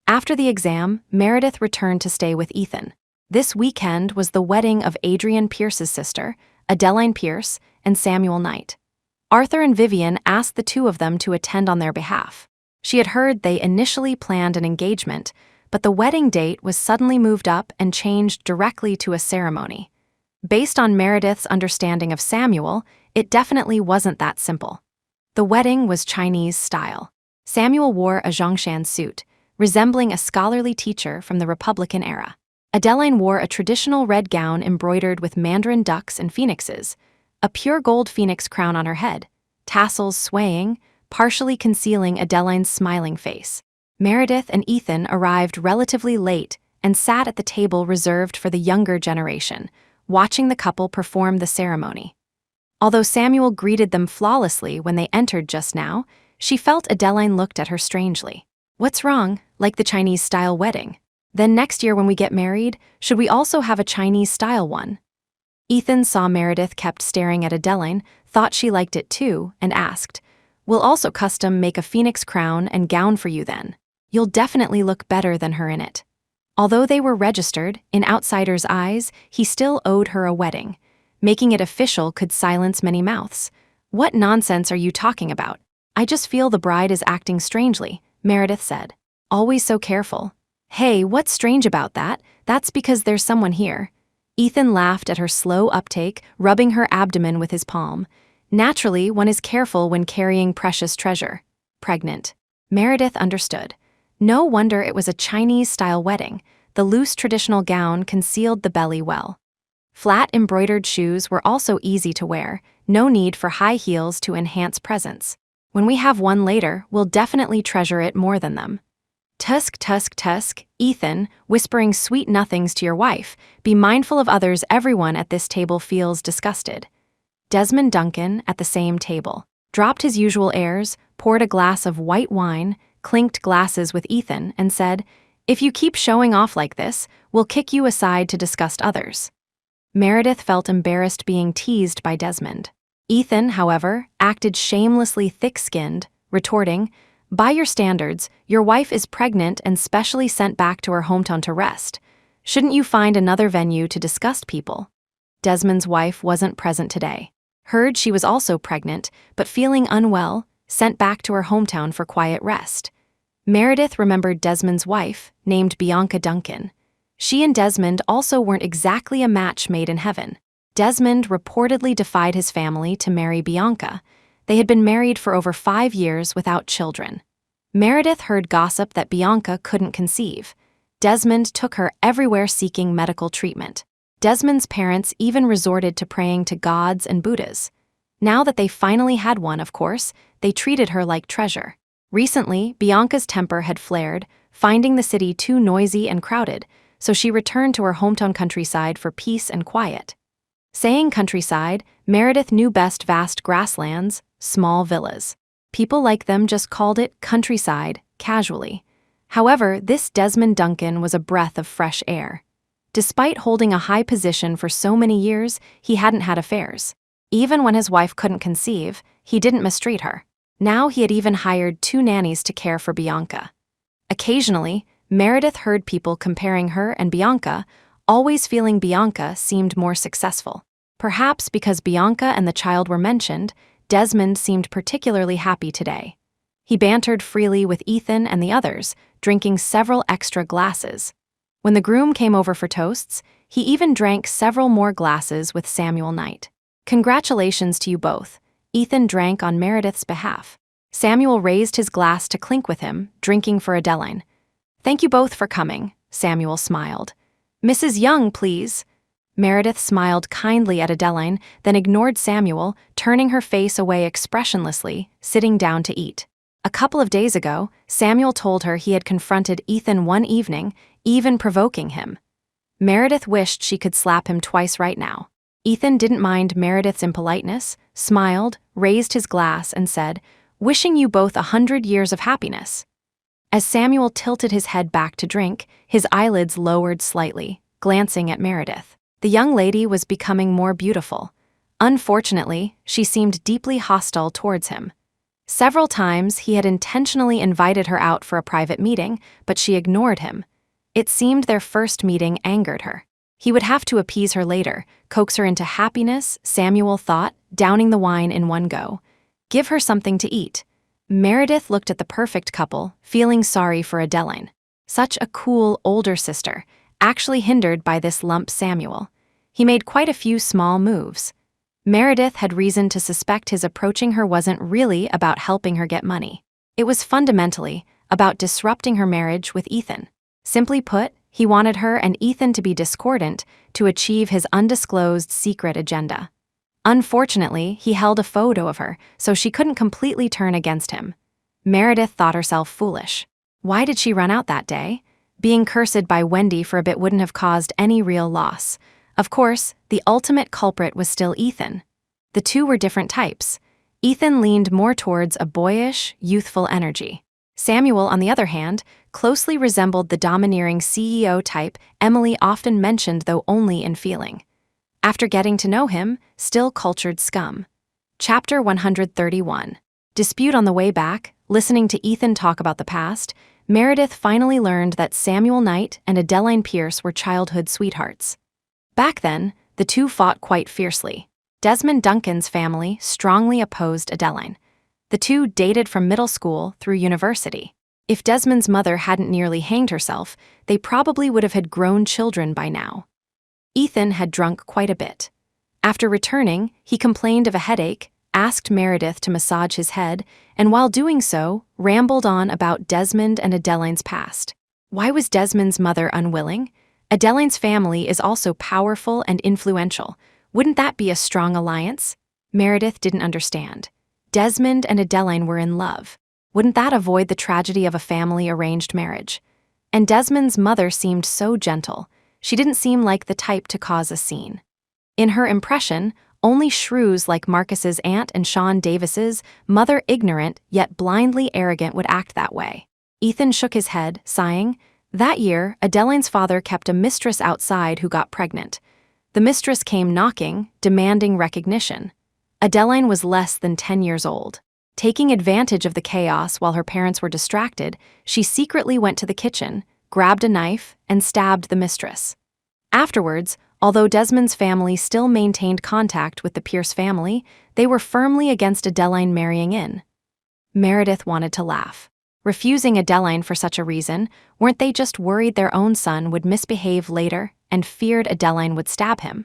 After the exam, Meredith returned to stay with Ethan. This weekend was the wedding of Adrian Pierce's sister, Adeline Pierce, and Samuel Knight. Arthur and Vivian asked the two of them to attend on their behalf. She had heard they initially planned an engagement, but the wedding date was suddenly moved up and changed directly to a ceremony. Based on Meredith's understanding of Samuel, it definitely wasn't that simple. The wedding was Chinese style. Samuel wore a Zhongshan suit, resembling a scholarly teacher from the Republican era. Adeline wore a traditional red gown embroidered with mandarin ducks and phoenixes, a pure gold phoenix crown on her head, tassels swaying, partially concealing Adeline's smiling face. Meredith and Ethan arrived relatively late and sat at the table reserved for the younger generation, watching the couple perform the ceremony. Although Samuel greeted them flawlessly when they entered just now, she felt Adeline looked at her strangely. "What's wrong? Like the Chinese-style wedding? Then next year when we get married, should we also have a Chinese-style one?" Ethan saw Meredith kept staring at Adeline, thought she liked it too, and asked, We'll also custom make a phoenix crown and gown for you then. You'll definitely look better than her in it. Although they were registered, in outsiders' eyes, he still owed her a wedding. Making it official could silence many mouths. What nonsense are you talking about? I just feel the bride is acting strangely, Meredith said. Always so careful. Hey, what's strange about that? That's because there's someone here. Ethan laughed at her slow uptake, rubbing her abdomen with his palm. Naturally, one is careful when carrying precious treasure. Pregnant. Meredith understood. No wonder it was a Chinese-style wedding. The loose traditional gown concealed the belly well. Flat embroidered shoes were also easy to wear, no need for high heels to enhance presence. When we have one later, we'll definitely treasure it more than them. Tusk, tusk, tusk, Ethan, whispering sweet nothings to your wife, be mindful of others. Everyone at this table feels disgusted. Desmond Duncan, at the same table, dropped his usual airs, poured a glass of white wine, clinked glasses with Ethan, and said, "If you keep showing off like this, we'll kick you aside to disgust others." Meredith felt embarrassed being teased by Desmond. Ethan, however, acted shamelessly thick-skinned, retorting, "By your standards, your wife is pregnant and specially sent back to her hometown to rest. Shouldn't you find another venue to disgust people?" Desmond's wife wasn't present today. Heard she was also pregnant, but feeling unwell, sent back to her hometown for quiet rest. Meredith remembered Desmond's wife, named Bianca Duncan. She and Desmond also weren't exactly a match made in heaven. Desmond reportedly defied his family to marry Bianca. They had been married for over 5 years without children. Meredith heard gossip that Bianca couldn't conceive. Desmond took her everywhere seeking medical treatment. Desmond's parents even resorted to praying to gods and Buddhas. Now that they finally had one, of course, they treated her like treasure. Recently, Bianca's temper had flared, finding the city too noisy and crowded, so she returned to her hometown countryside for peace and quiet. Saying countryside, Meredith knew best vast grasslands, small villas. People like them just called it countryside, casually. However, this Desmond Duncan was a breath of fresh air. Despite holding a high position for so many years, he hadn't had affairs. Even when his wife couldn't conceive, he didn't mistreat her. Now he had even hired 2 nannies to care for Bianca. Occasionally, Meredith heard people comparing her and Bianca, always feeling Bianca seemed more successful. Perhaps because Bianca and the child were mentioned, Desmond seemed particularly happy today. He bantered freely with Ethan and the others, drinking several extra glasses. When the groom came over for toasts, he even drank several more glasses with Samuel Knight. "Congratulations to you both." Ethan drank on Meredith's behalf. Samuel raised his glass to clink with him, drinking for Adeline. "Thank you both for coming," Samuel smiled. "Mrs. Young, please." Meredith smiled kindly at Adeline, then ignored Samuel, turning her face away expressionlessly, sitting down to eat. A couple of days ago, Samuel told her he had confronted Ethan one evening, even provoking him. Meredith wished she could slap him twice right now. Ethan didn't mind Meredith's impoliteness, smiled, raised his glass, and said, "Wishing you both 100 years of happiness." As Samuel tilted his head back to drink, his eyelids lowered slightly, glancing at Meredith. The young lady was becoming more beautiful. Unfortunately, she seemed deeply hostile towards him. Several times he had intentionally invited her out for a private meeting, but she ignored him. It seemed their first meeting angered her. He would have to appease her later, coax her into happiness, Samuel thought, downing the wine in one go. Give her something to eat. Meredith looked at the perfect couple, feeling sorry for Adeline. Such a cool older sister, actually hindered by this lump Samuel. He made quite a few small moves. Meredith had reason to suspect his approaching her wasn't really about helping her get money. It was fundamentally about disrupting her marriage with Ethan. Simply put, he wanted her and Ethan to be discordant to achieve his undisclosed secret agenda. Unfortunately, he held a photo of her, so she couldn't completely turn against him. Meredith thought herself foolish. Why did she run out that day? Being cursed by Wendy for a bit wouldn't have caused any real loss. Of course, the ultimate culprit was still Ethan. The two were different types. Ethan leaned more towards a boyish, youthful energy. Samuel, on the other hand, closely resembled the domineering CEO type Emily often mentioned, though only in feeling. After getting to know him, still cultured scum. Chapter 131. Dispute on the way back, listening to Ethan talk about the past, Meredith finally learned that Samuel Knight and Adeline Pierce were childhood sweethearts. Back then, the two fought quite fiercely. Desmond Duncan's family strongly opposed Adeline. The two dated from middle school through university. If Desmond's mother hadn't nearly hanged herself, they probably would have had grown children by now. Ethan had drunk quite a bit. After returning, he complained of a headache, asked Meredith to massage his head, and while doing so, rambled on about Desmond and Adeline's past. Why was Desmond's mother unwilling? Adeline's family is also powerful and influential. Wouldn't that be a strong alliance? Meredith didn't understand. Desmond and Adeline were in love. Wouldn't that avoid the tragedy of a family-arranged marriage? And Desmond's mother seemed so gentle. She didn't seem like the type to cause a scene. In her impression, only shrews like Marcus's aunt and Sean Davis's mother, ignorant yet blindly arrogant, would act that way. Ethan shook his head, sighing. That year, Adeline's father kept a mistress outside who got pregnant. The mistress came knocking, demanding recognition. Adeline was less than 10 years old. Taking advantage of the chaos while her parents were distracted, she secretly went to the kitchen, grabbed a knife, and stabbed the mistress. Afterwards, although Desmond's family still maintained contact with the Pierce family, they were firmly against Adeline marrying in. Meredith wanted to laugh. Refusing Adeline for such a reason, weren't they just worried their own son would misbehave later and feared Adeline would stab him?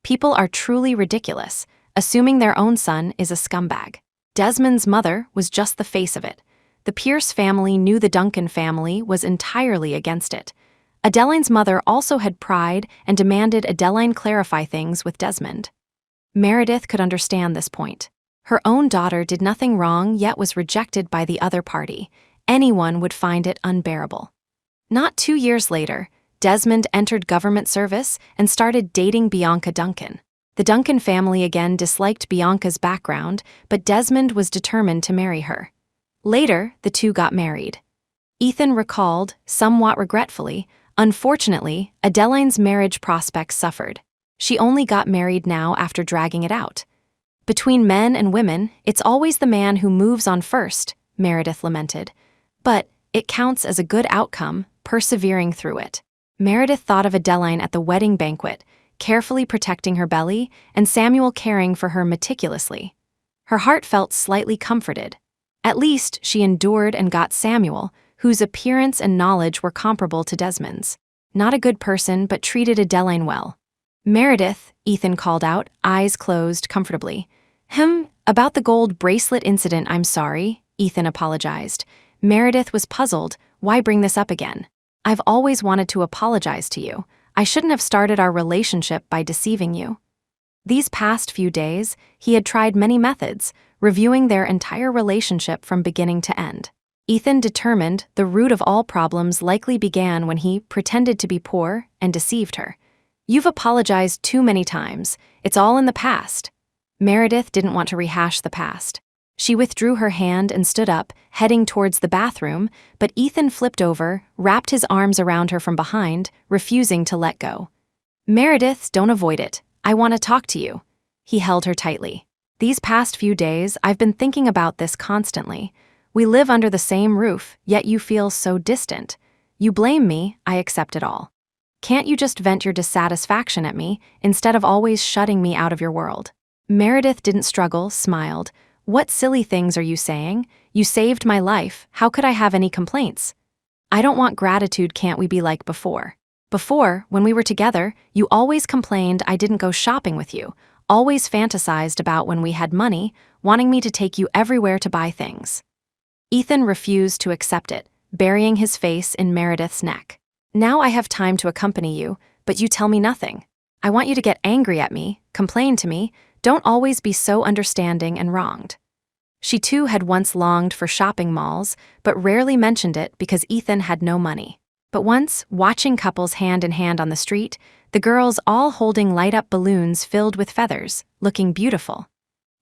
People are truly ridiculous, assuming their own son is a scumbag. Desmond's mother was just the face of it. The Pierce family knew the Duncan family was entirely against it. Adeline's mother also had pride and demanded Adeline clarify things with Desmond. Meredith could understand this point. Her own daughter did nothing wrong yet was rejected by the other party. Anyone would find it unbearable. Not 2 years later, Desmond entered government service and started dating Bianca Duncan. The Duncan family again disliked Bianca's background, but Desmond was determined to marry her. Later, the two got married. Ethan recalled, somewhat regretfully, unfortunately, Adeline's marriage prospects suffered. She only got married now after dragging it out. Between men and women, it's always the man who moves on first, Meredith lamented. But it counts as a good outcome, persevering through it. Meredith thought of Adeline at the wedding banquet, carefully protecting her belly, and Samuel caring for her meticulously. Her heart felt slightly comforted. At least she endured and got Samuel, whose appearance and knowledge were comparable to Desmond's. Not a good person, but treated Adeline well. Meredith, Ethan called out, eyes closed comfortably. About the gold bracelet incident, I'm sorry, Ethan apologized. Meredith was puzzled. Why bring this up again? I've always wanted to apologize to you. I shouldn't have started our relationship by deceiving you. These past few days, he had tried many methods, reviewing their entire relationship from beginning to end. Ethan determined the root of all problems likely began when he pretended to be poor and deceived her. You've apologized too many times. It's all in the past. Meredith didn't want to rehash the past. She withdrew her hand and stood up, heading towards the bathroom, but Ethan flipped over, wrapped his arms around her from behind, refusing to let go. Meredith, don't avoid it. I want to talk to you. He held her tightly. These past few days, I've been thinking about this constantly. We live under the same roof, yet you feel so distant. You blame me, I accept it all. Can't you just vent your dissatisfaction at me, instead of always shutting me out of your world? Meredith didn't struggle, smiled. What silly things are you saying? You saved my life, how could I have any complaints? I don't want gratitude, can't we be like before? Before, when we were together, you always complained I didn't go shopping with you, always fantasized about when we had money, wanting me to take you everywhere to buy things. Ethan refused to accept it, burying his face in Meredith's neck. Now I have time to accompany you, but you tell me nothing. I want you to get angry at me, complain to me, don't always be so understanding and wronged. She too had once longed for shopping malls, but rarely mentioned it because Ethan had no money. But once, watching couples hand in hand on the street, the girls all holding light-up balloons filled with feathers, looking beautiful.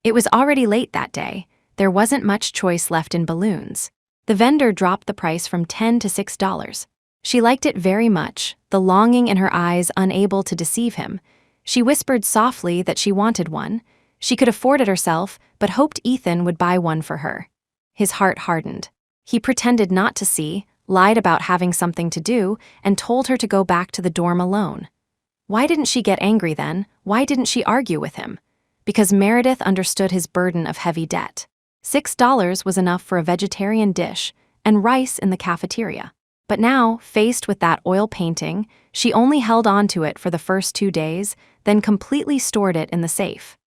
It was already late that day. There wasn't much choice left in balloons. The vendor dropped the price from $10 to $6. She liked it very much, the longing in her eyes unable to deceive him. She whispered softly that she wanted one. She could afford it herself, but hoped Ethan would buy one for her. His heart hardened. He pretended not to see, lied about having something to do, and told her to go back to the dorm alone. Why didn't she get angry then? Why didn't she argue with him? Because Meredith understood his burden of heavy debt. $6 was enough for a vegetarian dish and rice in the cafeteria. But now, faced with that oil painting, she only held on to it for the first 2 days, then completely stored it in the safe.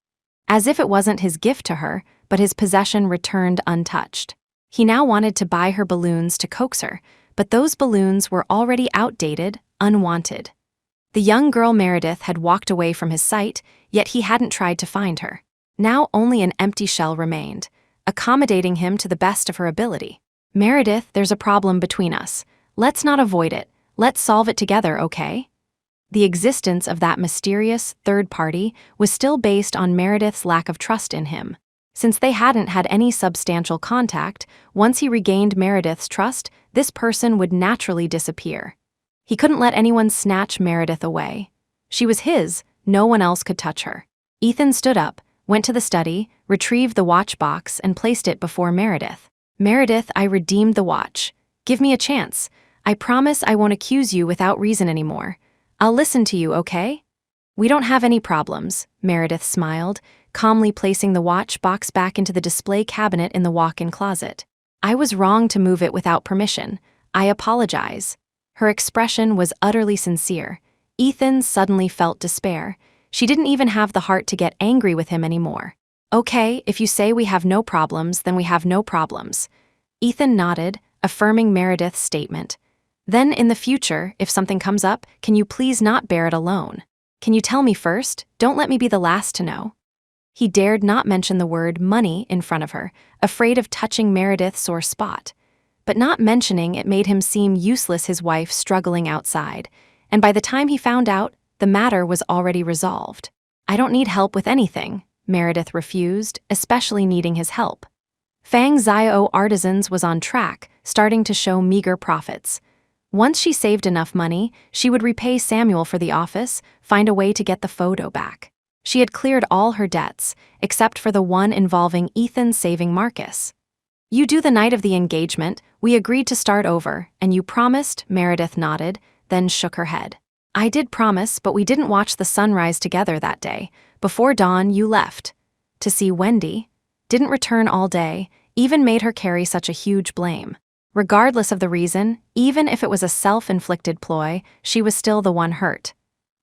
As if it wasn't his gift to her, but his possession returned untouched. He now wanted to buy her balloons to coax her, but those balloons were already outdated, unwanted. The young girl Meredith had walked away from his sight, yet he hadn't tried to find her. Now only an empty shell remained, accommodating him to the best of her ability. Meredith, there's a problem between us. Let's not avoid it. Let's solve it together, okay? The existence of that mysterious third party was still based on Meredith's lack of trust in him. Since they hadn't had any substantial contact, once he regained Meredith's trust, this person would naturally disappear. He couldn't let anyone snatch Meredith away. She was his, no one else could touch her. Ethan stood up, went to the study, retrieved the watch box, and placed it before Meredith. Meredith, I redeemed the watch. Give me a chance. I promise I won't accuse you without reason anymore. I'll listen to you, okay? We don't have any problems, Meredith smiled, calmly placing the watch box back into the display cabinet in the walk-in closet. I was wrong to move it without permission. I apologize. Her expression was utterly sincere. Ethan suddenly felt despair. She didn't even have the heart to get angry with him anymore. Okay, if you say we have no problems, then we have no problems. Ethan nodded, affirming Meredith's statement. Then in the future, if something comes up, can you please not bear it alone? Can you tell me first? Don't let me be the last to know. He dared not mention the word money in front of her, afraid of touching Meredith's sore spot. But not mentioning it made him seem useless, his wife struggling outside, and by the time he found out, the matter was already resolved. I don't need help with anything, Meredith refused, especially needing his help. Fang Zio Artisans was on track, starting to show meager profits. Once she saved enough money, she would repay Samuel for the office, find a way to get the photo back. She had cleared all her debts, except for the one involving Ethan saving Marcus. You do the night of the engagement, we agreed to start over, and you promised, Meredith nodded, then shook her head. I did promise, but we didn't watch the sunrise together that day. Before dawn, you left. To see Wendy. Didn't return all day, even made her carry such a huge blame. Regardless of the reason, even if it was a self-inflicted ploy, she was still the one hurt.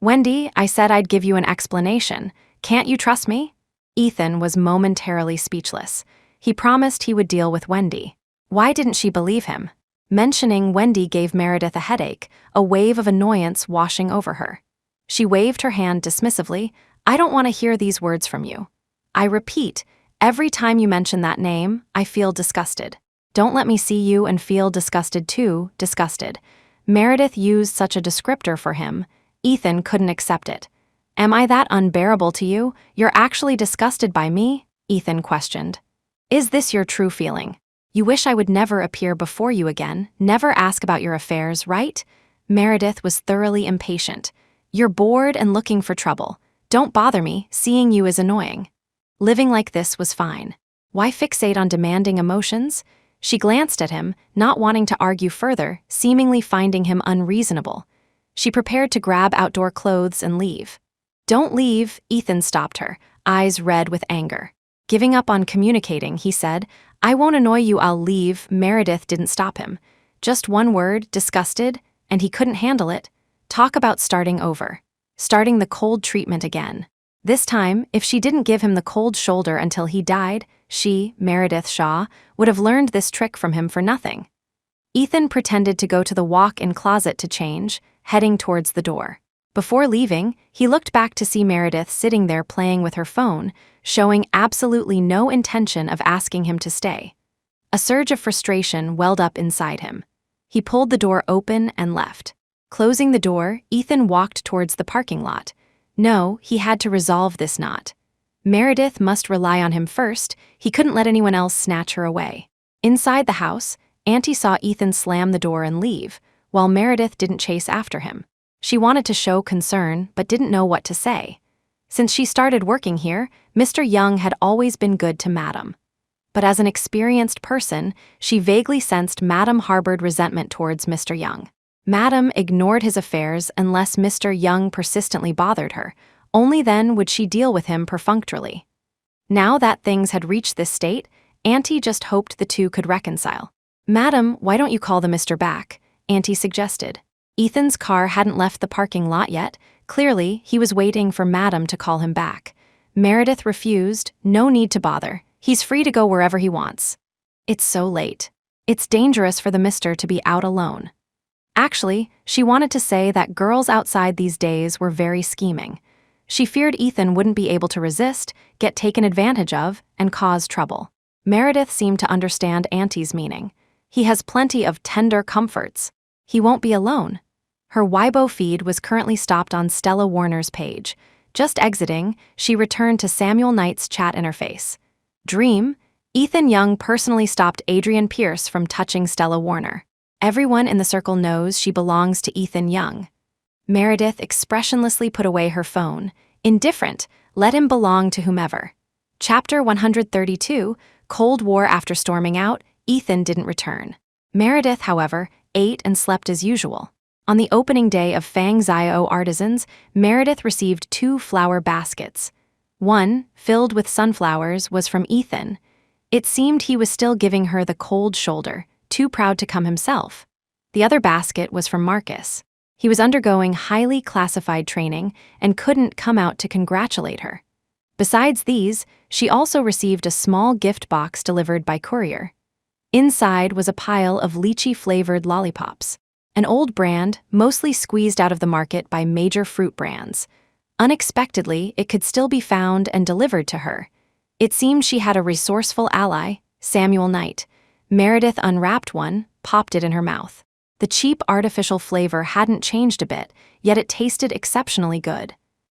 Wendy, I said I'd give you an explanation. Can't you trust me? Ethan was momentarily speechless. He promised he would deal with Wendy. Why didn't she believe him? Mentioning Wendy gave Meredith a headache, a wave of annoyance washing over her. She waved her hand dismissively. I don't want to hear these words from you. I repeat, every time you mention that name, I feel disgusted. Don't let me see you and feel disgusted too, disgusted. Meredith used such a descriptor for him. Ethan couldn't accept it. Am I that unbearable to you? You're actually disgusted by me? Ethan questioned. Is this your true feeling? You wish I would never appear before you again, never ask about your affairs, right? Meredith was thoroughly impatient. You're bored and looking for trouble. Don't bother me, seeing you is annoying. Living like this was fine. Why fixate on demanding emotions? She glanced at him, not wanting to argue further, seemingly finding him unreasonable. She prepared to grab outdoor clothes and leave. Don't leave, Ethan stopped her, eyes red with anger. Giving up on communicating, he said, I won't annoy you, I'll leave. Meredith didn't stop him. Just one word, disgusted, and he couldn't handle it. Talk about starting over. Starting the cold treatment again. This time, if she didn't give him the cold shoulder until he died, she, Meredith Shaw, would have learned this trick from him for nothing. Ethan pretended to go to the walk-in closet to change, heading towards the door. Before leaving, he looked back to see Meredith sitting there playing with her phone, showing absolutely no intention of asking him to stay. A surge of frustration welled up inside him. He pulled the door open and left. Closing the door, Ethan walked towards the parking lot. No, he had to resolve this knot. Meredith must rely on him first. He couldn't let anyone else snatch her away. Inside the house, Auntie saw Ethan slam the door and leave, while Meredith didn't chase after him. She wanted to show concern, but didn't know what to say. Since she started working here, Mr. Young had always been good to Madam. But as an experienced person, she vaguely sensed Madam harbored resentment towards Mr. Young. Madam ignored his affairs unless Mr. Young persistently bothered her. Only then would she deal with him perfunctorily. Now that things had reached this state, Auntie just hoped the two could reconcile. "Madam, why don't you call the Mr. back?" Auntie suggested. Ethan's car hadn't left the parking lot yet. Clearly, he was waiting for Madam to call him back. Meredith refused. "No need to bother. He's free to go wherever he wants." "It's so late. It's dangerous for the mister to be out alone." Actually, she wanted to say that girls outside these days were very scheming. She feared Ethan wouldn't be able to resist, get taken advantage of, and cause trouble. Meredith seemed to understand Auntie's meaning. He has plenty of tender comforts. He won't be alone. Her Weibo feed was currently stopped on Stella Warner's page. Just exiting, she returned to Samuel Knight's chat interface. Dream, Ethan Young personally stopped Adrian Pierce from touching Stella Warner. Everyone in the circle knows she belongs to Ethan Young. Meredith expressionlessly put away her phone. Indifferent, let him belong to whomever. Chapter 132, Cold War. After storming out, Ethan didn't return. Meredith, however, ate and slept as usual. On the opening day of Fang Zio Artisans, Meredith received 2 flower baskets. One, filled with sunflowers, was from Ethan. It seemed he was still giving her the cold shoulder, too proud to come himself. The other basket was from Marcus. He was undergoing highly classified training and couldn't come out to congratulate her. Besides these, she also received a small gift box delivered by courier. Inside was a pile of lychee-flavored lollipops, an old brand mostly squeezed out of the market by major fruit brands. Unexpectedly, it could still be found and delivered to her. It seemed she had a resourceful ally, Samuel Knight. Meredith unwrapped one, popped it in her mouth. The cheap artificial flavor hadn't changed a bit, yet it tasted exceptionally good.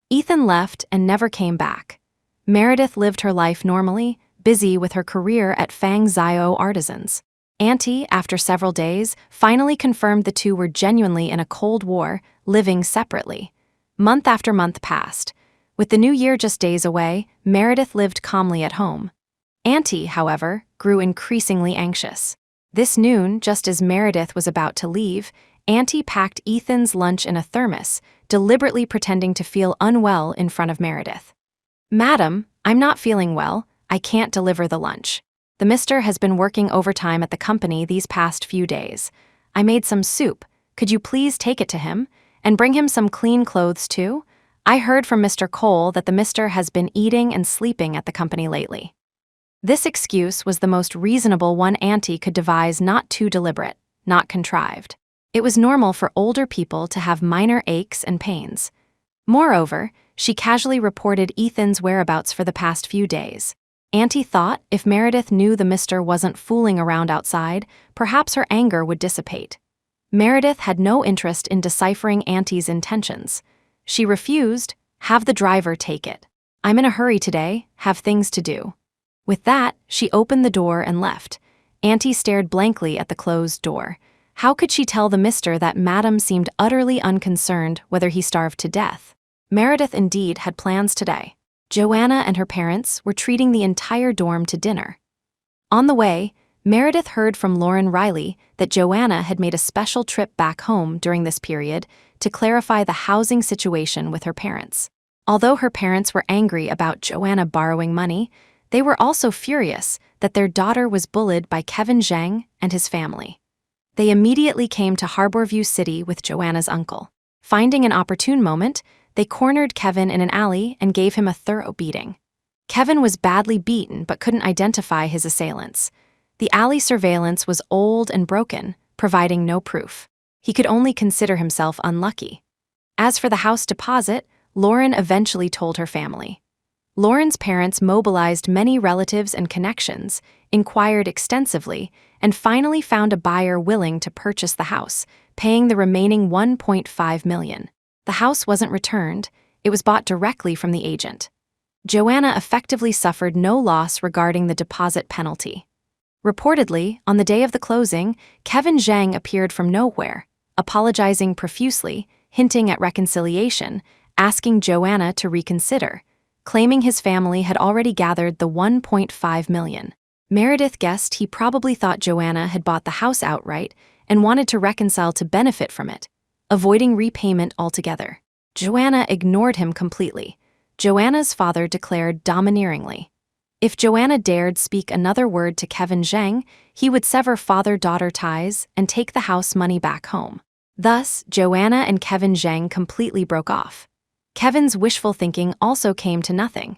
Ethan left and never came back. Meredith lived her life normally, busy with her career at Fang Zio Artisans. Auntie, after several days, finally confirmed the two were genuinely in a cold war, living separately. Month after month passed. With the new year just days away, Meredith lived calmly at home. Auntie, however, grew increasingly anxious. This noon, just as Meredith was about to leave, Auntie packed Ethan's lunch in a thermos, deliberately pretending to feel unwell in front of Meredith. "Madam, I'm not feeling well. I can't deliver the lunch. The mister has been working overtime at the company these past few days. I made some soup. Could you please take it to him? And bring him some clean clothes too? I heard from Mr. Cole that the mister has been eating and sleeping at the company lately." This excuse was the most reasonable one Auntie could devise, not too deliberate, not contrived. It was normal for older people to have minor aches and pains. Moreover, she casually reported Ethan's whereabouts for the past few days. Auntie thought if Meredith knew the mister wasn't fooling around outside, perhaps her anger would dissipate. Meredith had no interest in deciphering Auntie's intentions. She refused. "Have the driver take it. I'm in a hurry today, have things to do." With that, she opened the door and left. Auntie stared blankly at the closed door. How could she tell the mister that Madam seemed utterly unconcerned whether he starved to death? Meredith indeed had plans today. Joanna and her parents were treating the entire dorm to dinner. On the way, Meredith heard from Lauren Riley that Joanna had made a special trip back home during this period to clarify the housing situation with her parents. Although her parents were angry about Joanna borrowing money, they were also furious that their daughter was bullied by Kevin Zhang and his family. They immediately came to Harborview City with Joanna's uncle. Finding an opportune moment, they cornered Kevin in an alley and gave him a thorough beating. Kevin was badly beaten but couldn't identify his assailants. The alley surveillance was old and broken, providing no proof. He could only consider himself unlucky. As for the house deposit, Lauren eventually told her family. Lauren's parents mobilized many relatives and connections, inquired extensively, and finally found a buyer willing to purchase the house, paying the remaining $1.5 million. The house wasn't returned, it was bought directly from the agent. Joanna effectively suffered no loss regarding the deposit penalty. Reportedly, on the day of the closing, Kevin Zhang appeared from nowhere, apologizing profusely, hinting at reconciliation, asking Joanna to reconsider, claiming his family had already gathered the $1.5 million. Meredith guessed he probably thought Joanna had bought the house outright and wanted to reconcile to benefit from it, avoiding repayment altogether. Joanna ignored him completely. Joanna's father declared domineeringly, if Joanna dared speak another word to Kevin Zhang, he would sever father-daughter ties and take the house money back home. Thus, Joanna and Kevin Zhang completely broke off. Kevin's wishful thinking also came to nothing.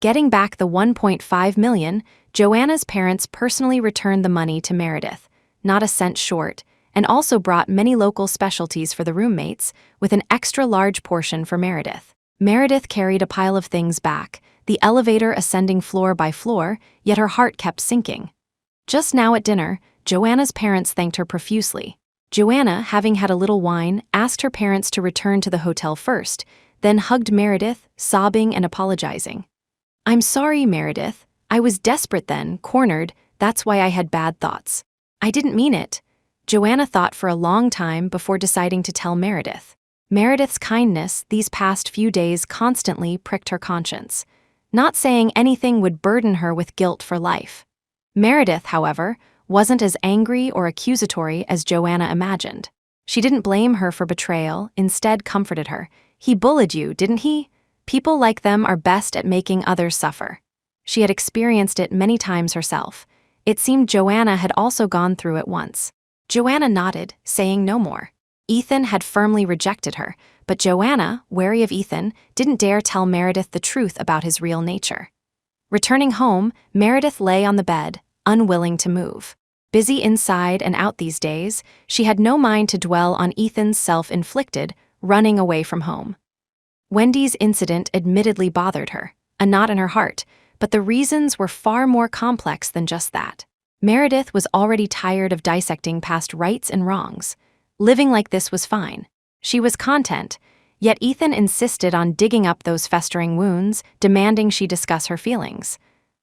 Getting back the $1.5 million, Joanna's parents personally returned the money to Meredith, not a cent short, and also brought many local specialties for the roommates, with an extra large portion for Meredith. Meredith carried a pile of things back, the elevator ascending floor by floor, yet her heart kept sinking. Just now at dinner, Joanna's parents thanked her profusely. Joanna, having had a little wine, asked her parents to return to the hotel first, then hugged Meredith, sobbing and apologizing. I'm sorry, Meredith. I was desperate then, cornered, that's why I had bad thoughts. I didn't mean it. Joanna thought for a long time before deciding to tell Meredith. Meredith's kindness these past few days constantly pricked her conscience. Not saying anything would burden her with guilt for life. Meredith, however, wasn't as angry or accusatory as Joanna imagined. She didn't blame her for betrayal, instead comforted her. He bullied you, didn't he? People like them are best at making others suffer. She had experienced it many times herself. It seemed Joanna had also gone through it once. Joanna nodded, saying no more. Ethan had firmly rejected her, but Joanna, wary of Ethan, didn't dare tell Meredith the truth about his real nature. Returning home, Meredith lay on the bed, unwilling to move. Busy inside and out these days, she had no mind to dwell on Ethan's self-inflicted, running away from home. Wendy's incident admittedly bothered her, a knot in her heart, but the reasons were far more complex than just that. Meredith was already tired of dissecting past rights and wrongs. Living like this was fine. She was content, yet Ethan insisted on digging up those festering wounds, demanding she discuss her feelings.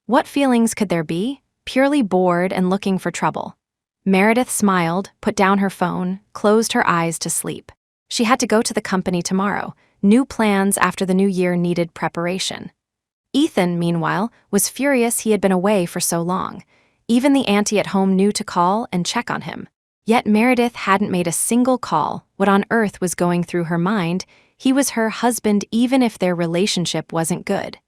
What feelings could there be? Purely bored and looking for trouble. Meredith smiled, put down her phone, closed her eyes to sleep. She had to go to the company tomorrow. New plans after the new year needed preparation. Ethan, meanwhile, was furious he had been away for so long. Even the auntie at home knew to call and check on him. Yet Meredith hadn't made a single call. What on earth was going through her mind? He was her husband even if their relationship wasn't good.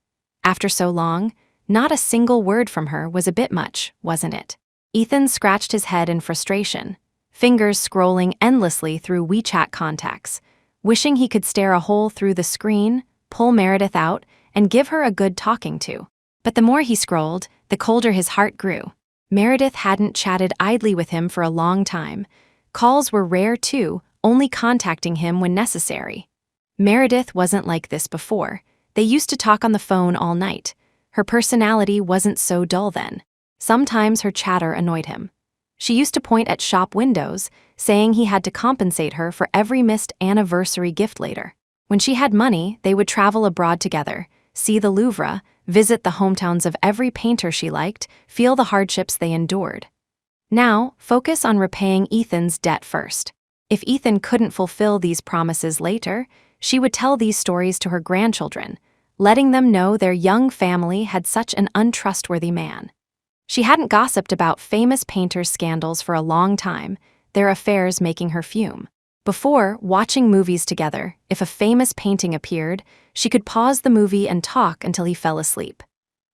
After so long, not a single word from her was a bit much, wasn't it? Ethan scratched his head in frustration, fingers scrolling endlessly through WeChat contacts, wishing he could stare a hole through the screen, pull Meredith out, and give her a good talking to. But the more he scrolled, the colder his heart grew. Meredith hadn't chatted idly with him for a long time. Calls were rare too, only contacting him when necessary. Meredith wasn't like this before. They used to talk on the phone all night. Her personality wasn't so dull then. Sometimes her chatter annoyed him. She used to point at shop windows, saying he had to compensate her for every missed anniversary gift later. When she had money, they would travel abroad together, see the Louvre, visit the hometowns of every painter she liked, feel the hardships they endured. Now, focus on repaying Ethan's debt first. If Ethan couldn't fulfill these promises later, she would tell these stories to her grandchildren, letting them know their young family had such an untrustworthy man. She hadn't gossiped about famous painters' scandals for a long time, their affairs making her fume. Before, watching movies together, if a famous painting appeared, she could pause the movie and talk until he fell asleep.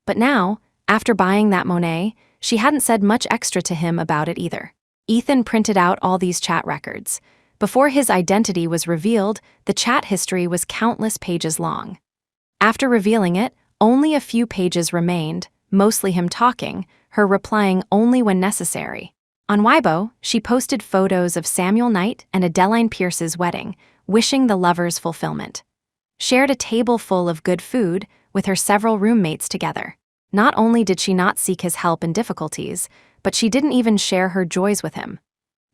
But now, after buying that Monet, she hadn't said much extra to him about it either. Ethan printed out all these chat records. Before his identity was revealed, the chat history was countless pages long. After revealing it, only a few pages remained, mostly him talking, her replying only when necessary. On Weibo, she posted photos of Samuel Knight and Adeline Pierce's wedding, wishing the lovers fulfillment. Shared a table full of good food with her several roommates together. Not only did she not seek his help in difficulties, but she didn't even share her joys with him.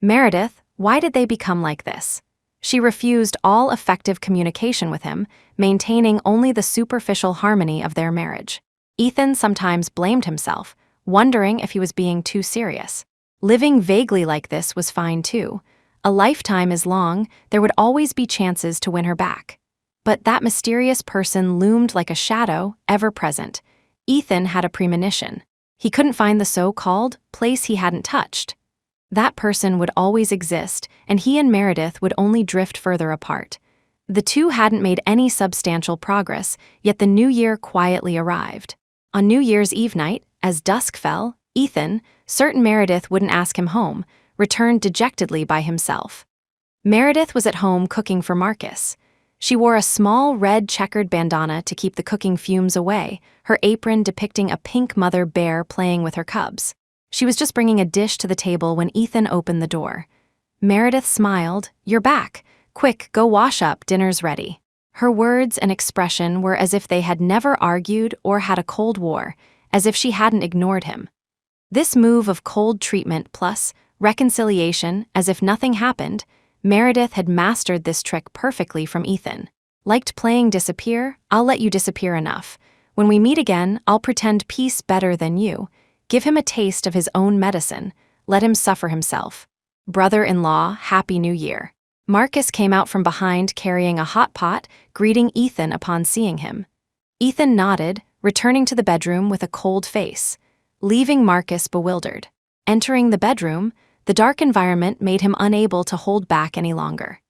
Meredith, why did they become like this? She refused all effective communication with him, maintaining only the superficial harmony of their marriage. Ethan sometimes blamed himself, wondering if he was being too serious. Living vaguely like this was fine too. A lifetime is long, there would always be chances to win her back. But that mysterious person loomed like a shadow, ever present. Ethan had a premonition. He couldn't find the so-called place he hadn't touched. That person would always exist, and he and Meredith would only drift further apart. The two hadn't made any substantial progress, yet the new year quietly arrived. On New Year's Eve night, as dusk fell, Ethan, certain Meredith wouldn't ask him home, returned dejectedly by himself. Meredith was at home cooking for Marcus. She wore a small red checkered bandana to keep the cooking fumes away, her apron depicting a pink mother bear playing with her cubs. She was just bringing a dish to the table when Ethan opened the door. Meredith smiled. "You're back. Quick, go wash up, dinner's ready." Her words and expression were as if they had never argued or had a cold war, as if she hadn't ignored him. This move of cold treatment plus reconciliation, as if nothing happened, Meredith had mastered this trick perfectly from Ethan. "Liked playing disappear? I'll let you disappear enough. When we meet again, I'll pretend peace better than you. Give him a taste of his own medicine. Let him suffer himself. Brother-in-law, Happy New Year." Marcus came out from behind carrying a hot pot, greeting Ethan upon seeing him. Ethan nodded, returning to the bedroom with a cold face, leaving Marcus bewildered. Entering the bedroom, the dark environment made him unable to hold back any longer.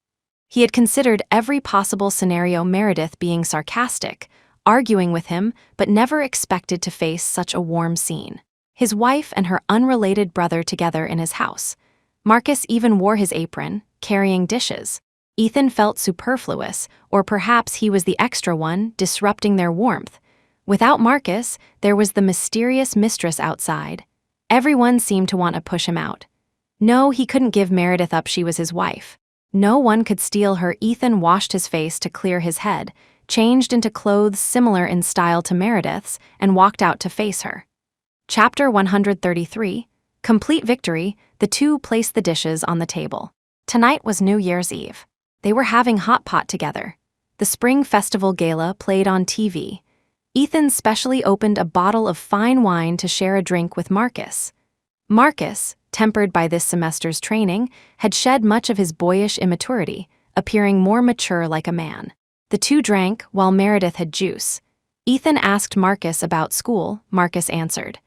He had considered every possible scenario, Meredith being sarcastic, arguing with him, but never expected to face such a warm scene. His wife and her unrelated brother together in his house. Marcus even wore his apron, carrying dishes. Ethan felt superfluous, or perhaps he was the extra one, disrupting their warmth. Without Marcus, there was the mysterious mistress outside. Everyone seemed to want to push him out. No, he couldn't give Meredith up, she was his wife. No one could steal her. Ethan washed his face to clear his head, changed into clothes similar in style to Meredith's, and walked out to face her. Chapter 133, Complete Victory. The two placed the dishes on the table. Tonight was New Year's Eve. They were having hot pot together. The Spring Festival Gala played on TV. Ethan specially opened a bottle of fine wine to share a drink with Marcus. Marcus, tempered by this semester's training, had shed much of his boyish immaturity, appearing more mature like a man. The two drank while Meredith had juice. Ethan asked Marcus about school. Marcus answered.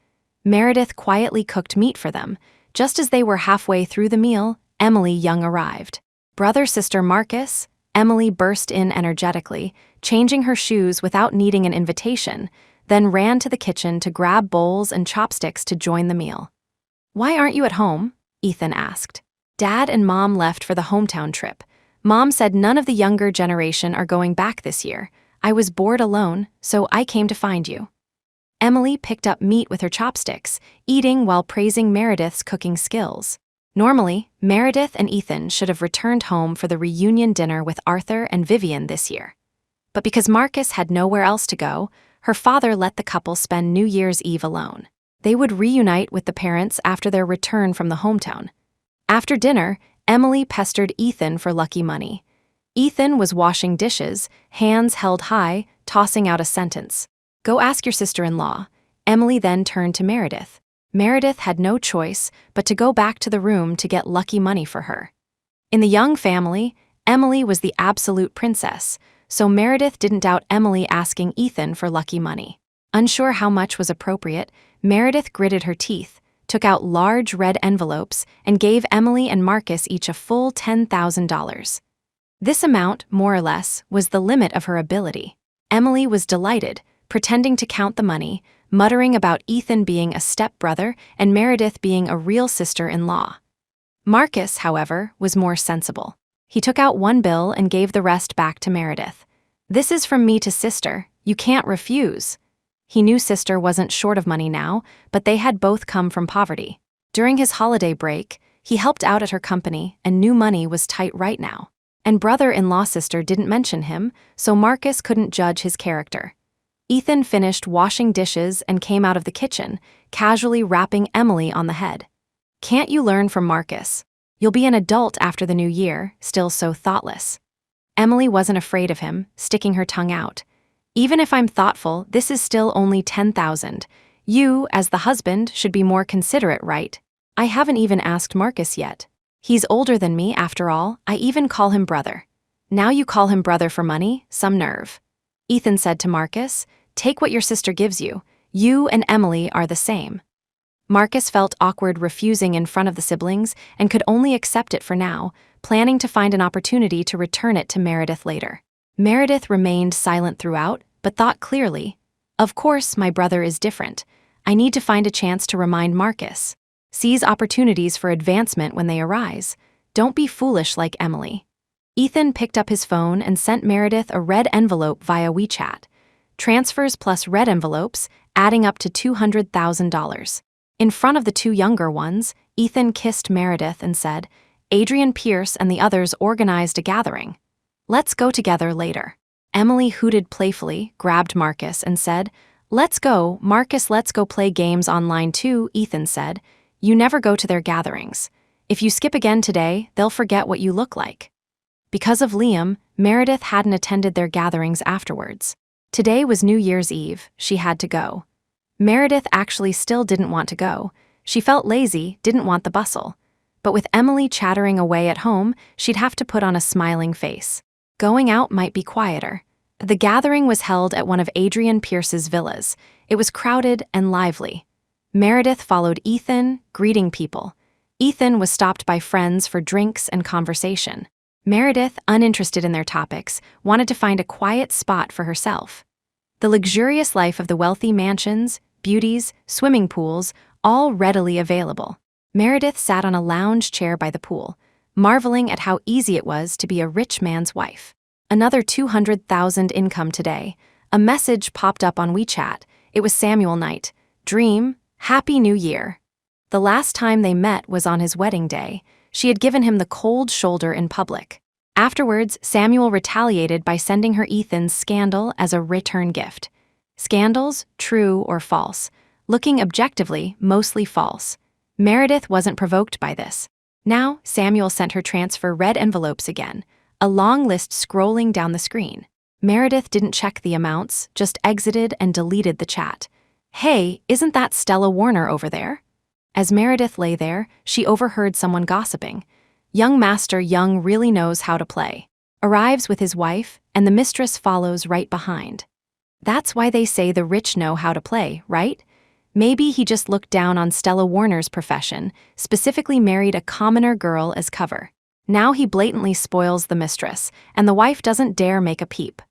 Meredith quietly cooked meat for them. Just as they were halfway through the meal, Emily Young arrived. "Brother-sister Marcus?" Emily burst in energetically, changing her shoes without needing an invitation, then ran to the kitchen to grab bowls and chopsticks to join the meal. "Why aren't you at home?" Ethan asked. "Dad and Mom left for the hometown trip. Mom said none of the younger generation are going back this year. I was bored alone, so I came to find you." Emily picked up meat with her chopsticks, eating while praising Meredith's cooking skills. Normally, Meredith and Ethan should have returned home for the reunion dinner with Arthur and Vivian this year. But because Marcus had nowhere else to go, her father let the couple spend New Year's Eve alone. They would reunite with the parents after their return from the hometown. After dinner, Emily pestered Ethan for lucky money. Ethan was washing dishes, hands held high, tossing out a sentence. "Go ask your sister-in-law." Emily then turned to Meredith. Meredith had no choice but to go back to the room to get lucky money for her. In the Young family, Emily was the absolute princess, so Meredith didn't doubt Emily asking Ethan for lucky money. Unsure how much was appropriate, Meredith gritted her teeth, took out large red envelopes, and gave Emily and Marcus each a full $10,000. This amount, more or less, was the limit of her ability. Emily was delighted, pretending to count the money, muttering about Ethan being a stepbrother and Meredith being a real sister-in-law. Marcus, however, was more sensible. He took out one bill and gave the rest back to Meredith. "This is from me to sister. You can't refuse." He knew sister wasn't short of money now, but they had both come from poverty. During his holiday break, he helped out at her company and knew money was tight right now. And brother-in-law sister didn't mention him, so Marcus couldn't judge his character. Ethan finished washing dishes and came out of the kitchen, casually rapping Emily on the head. "Can't you learn from Marcus? You'll be an adult after the new year, still so thoughtless." Emily wasn't afraid of him, sticking her tongue out. "Even if I'm thoughtful, this is still only 10,000. You, as the husband, should be more considerate, right? I haven't even asked Marcus yet. He's older than me, after all. I even call him brother. Now you call him brother for money? Some nerve. Ethan said to Marcus, "Take what your sister gives you. You and Emily are the same." Marcus felt awkward refusing in front of the siblings and could only accept it for now, planning to find an opportunity to return it to Meredith later. Meredith remained silent throughout, but thought clearly. Of course, my brother is different. I need to find a chance to remind Marcus. Seize opportunities for advancement when they arise. Don't be foolish like Emily. Ethan picked up his phone and sent Meredith a red envelope via WeChat. Transfers plus red envelopes, adding up to $200,000. In front of the two younger ones, Ethan kissed Meredith and said, "Adrian Pierce and the others organized a gathering. Let's go together later." Emily hooted playfully, grabbed Marcus, and said, "Let's go, Marcus, let's go play games online too," Ethan said. "You never go to their gatherings. If you skip again today, they'll forget what you look like." Because of Liam, Meredith hadn't attended their gatherings afterwards. Today was New Year's Eve, she had to go. Meredith actually still didn't want to go. She felt lazy, didn't want the bustle. But with Emily chattering away at home, she'd have to put on a smiling face. Going out might be quieter. The gathering was held at one of Adrian Pierce's villas. It was crowded and lively. Meredith followed Ethan, greeting people. Ethan was stopped by friends for drinks and conversation. Meredith, uninterested in their topics, wanted to find a quiet spot for herself. The luxurious life of the wealthy mansions, beauties, swimming pools, all readily available. Meredith sat on a lounge chair by the pool, marveling at how easy it was to be a rich man's wife. Another $200,000 income today. A message popped up on WeChat. It was Samuel Knight. Dream, Happy New Year. The last time they met was on his wedding day. She had given him the cold shoulder in public. Afterwards, Samuel retaliated by sending her Ethan's scandal as a return gift. Scandals, true or false. Looking objectively, mostly false. Meredith wasn't provoked by this. Now, Samuel sent her transfer red envelopes again, a long list scrolling down the screen. Meredith didn't check the amounts, just exited and deleted the chat. "Hey, isn't that Stella Warner over there?" As Meredith lay there, she overheard someone gossiping. Young Master Young really knows how to play. Arrives with his wife, and the mistress follows right behind. That's why they say the rich know how to play, right? Maybe he just looked down on Stella Warner's profession, specifically married a commoner girl as cover. Now he blatantly spoils the mistress, and the wife doesn't dare make a peep.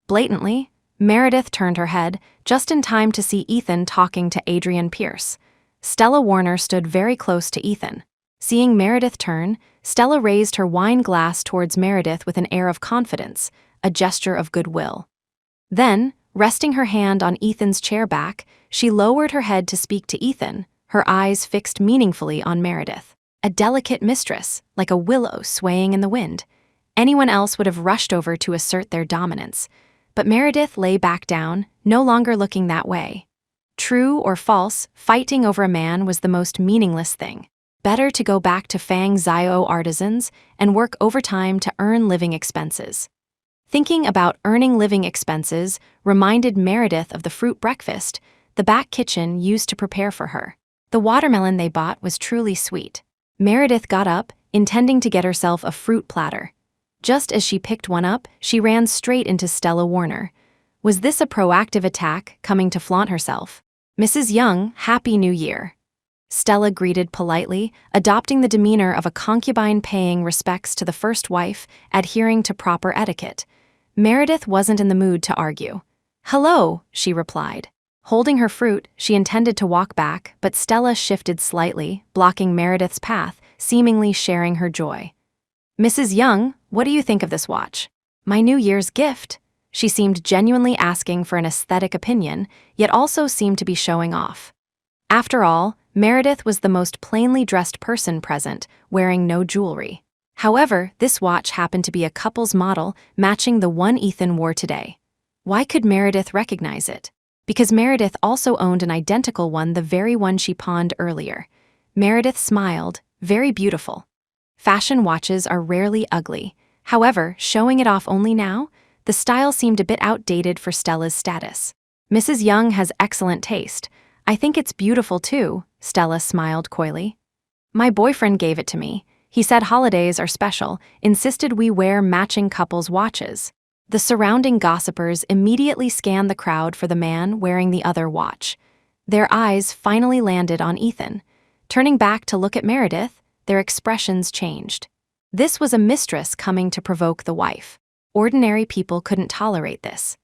Blatantly, Meredith turned her head, just in time to see Ethan talking to Adrian Pierce. Stella Warner stood very close to Ethan. Seeing Meredith turn, Stella raised her wine glass towards Meredith with an air of confidence, a gesture of goodwill. Then, resting her hand on Ethan's chair back, she lowered her head to speak to Ethan, her eyes fixed meaningfully on Meredith. A delicate mistress, like a willow swaying in the wind. Anyone else would have rushed over to assert their dominance. But Meredith lay back down, no longer looking that way. True or false, fighting over a man was the most meaningless thing. Better to go back to Fang Zio artisans and work overtime to earn living expenses. Thinking about earning living expenses reminded Meredith of the fruit breakfast the back kitchen used to prepare for her. The watermelon they bought was truly sweet. Meredith got up, intending to get herself a fruit platter. Just as she picked one up, she ran straight into Stella Warner. Was this a proactive attack, coming to flaunt herself? "Mrs. Young, Happy New Year." Stella greeted politely, adopting the demeanor of a concubine paying respects to the first wife, adhering to proper etiquette. Meredith wasn't in the mood to argue. "Hello," she replied. Holding her fruit, she intended to walk back, but Stella shifted slightly, blocking Meredith's path, seemingly sharing her joy. "Mrs. Young, what do you think of this watch?" "My New Year's gift." She seemed genuinely asking for an aesthetic opinion, yet also seemed to be showing off. After all, Meredith was the most plainly dressed person present, wearing no jewelry. However, this watch happened to be a couple's model, matching the one Ethan wore today. Why could Meredith recognize it? Because Meredith also owned an identical one, the very one she pawned earlier. Meredith smiled, very beautiful. Fashion watches are rarely ugly. However, showing it off only now, the style seemed a bit outdated for Stella's status. "Mrs. Young has excellent taste. I think it's beautiful too," Stella smiled coyly. "My boyfriend gave it to me. He said holidays are special, insisted we wear matching couples' watches. The surrounding gossipers immediately scanned the crowd for the man wearing the other watch. Their eyes finally landed on Ethan. Turning back to look at Meredith, their expressions changed. This was a mistress coming to provoke the wife. Ordinary people couldn't tolerate this.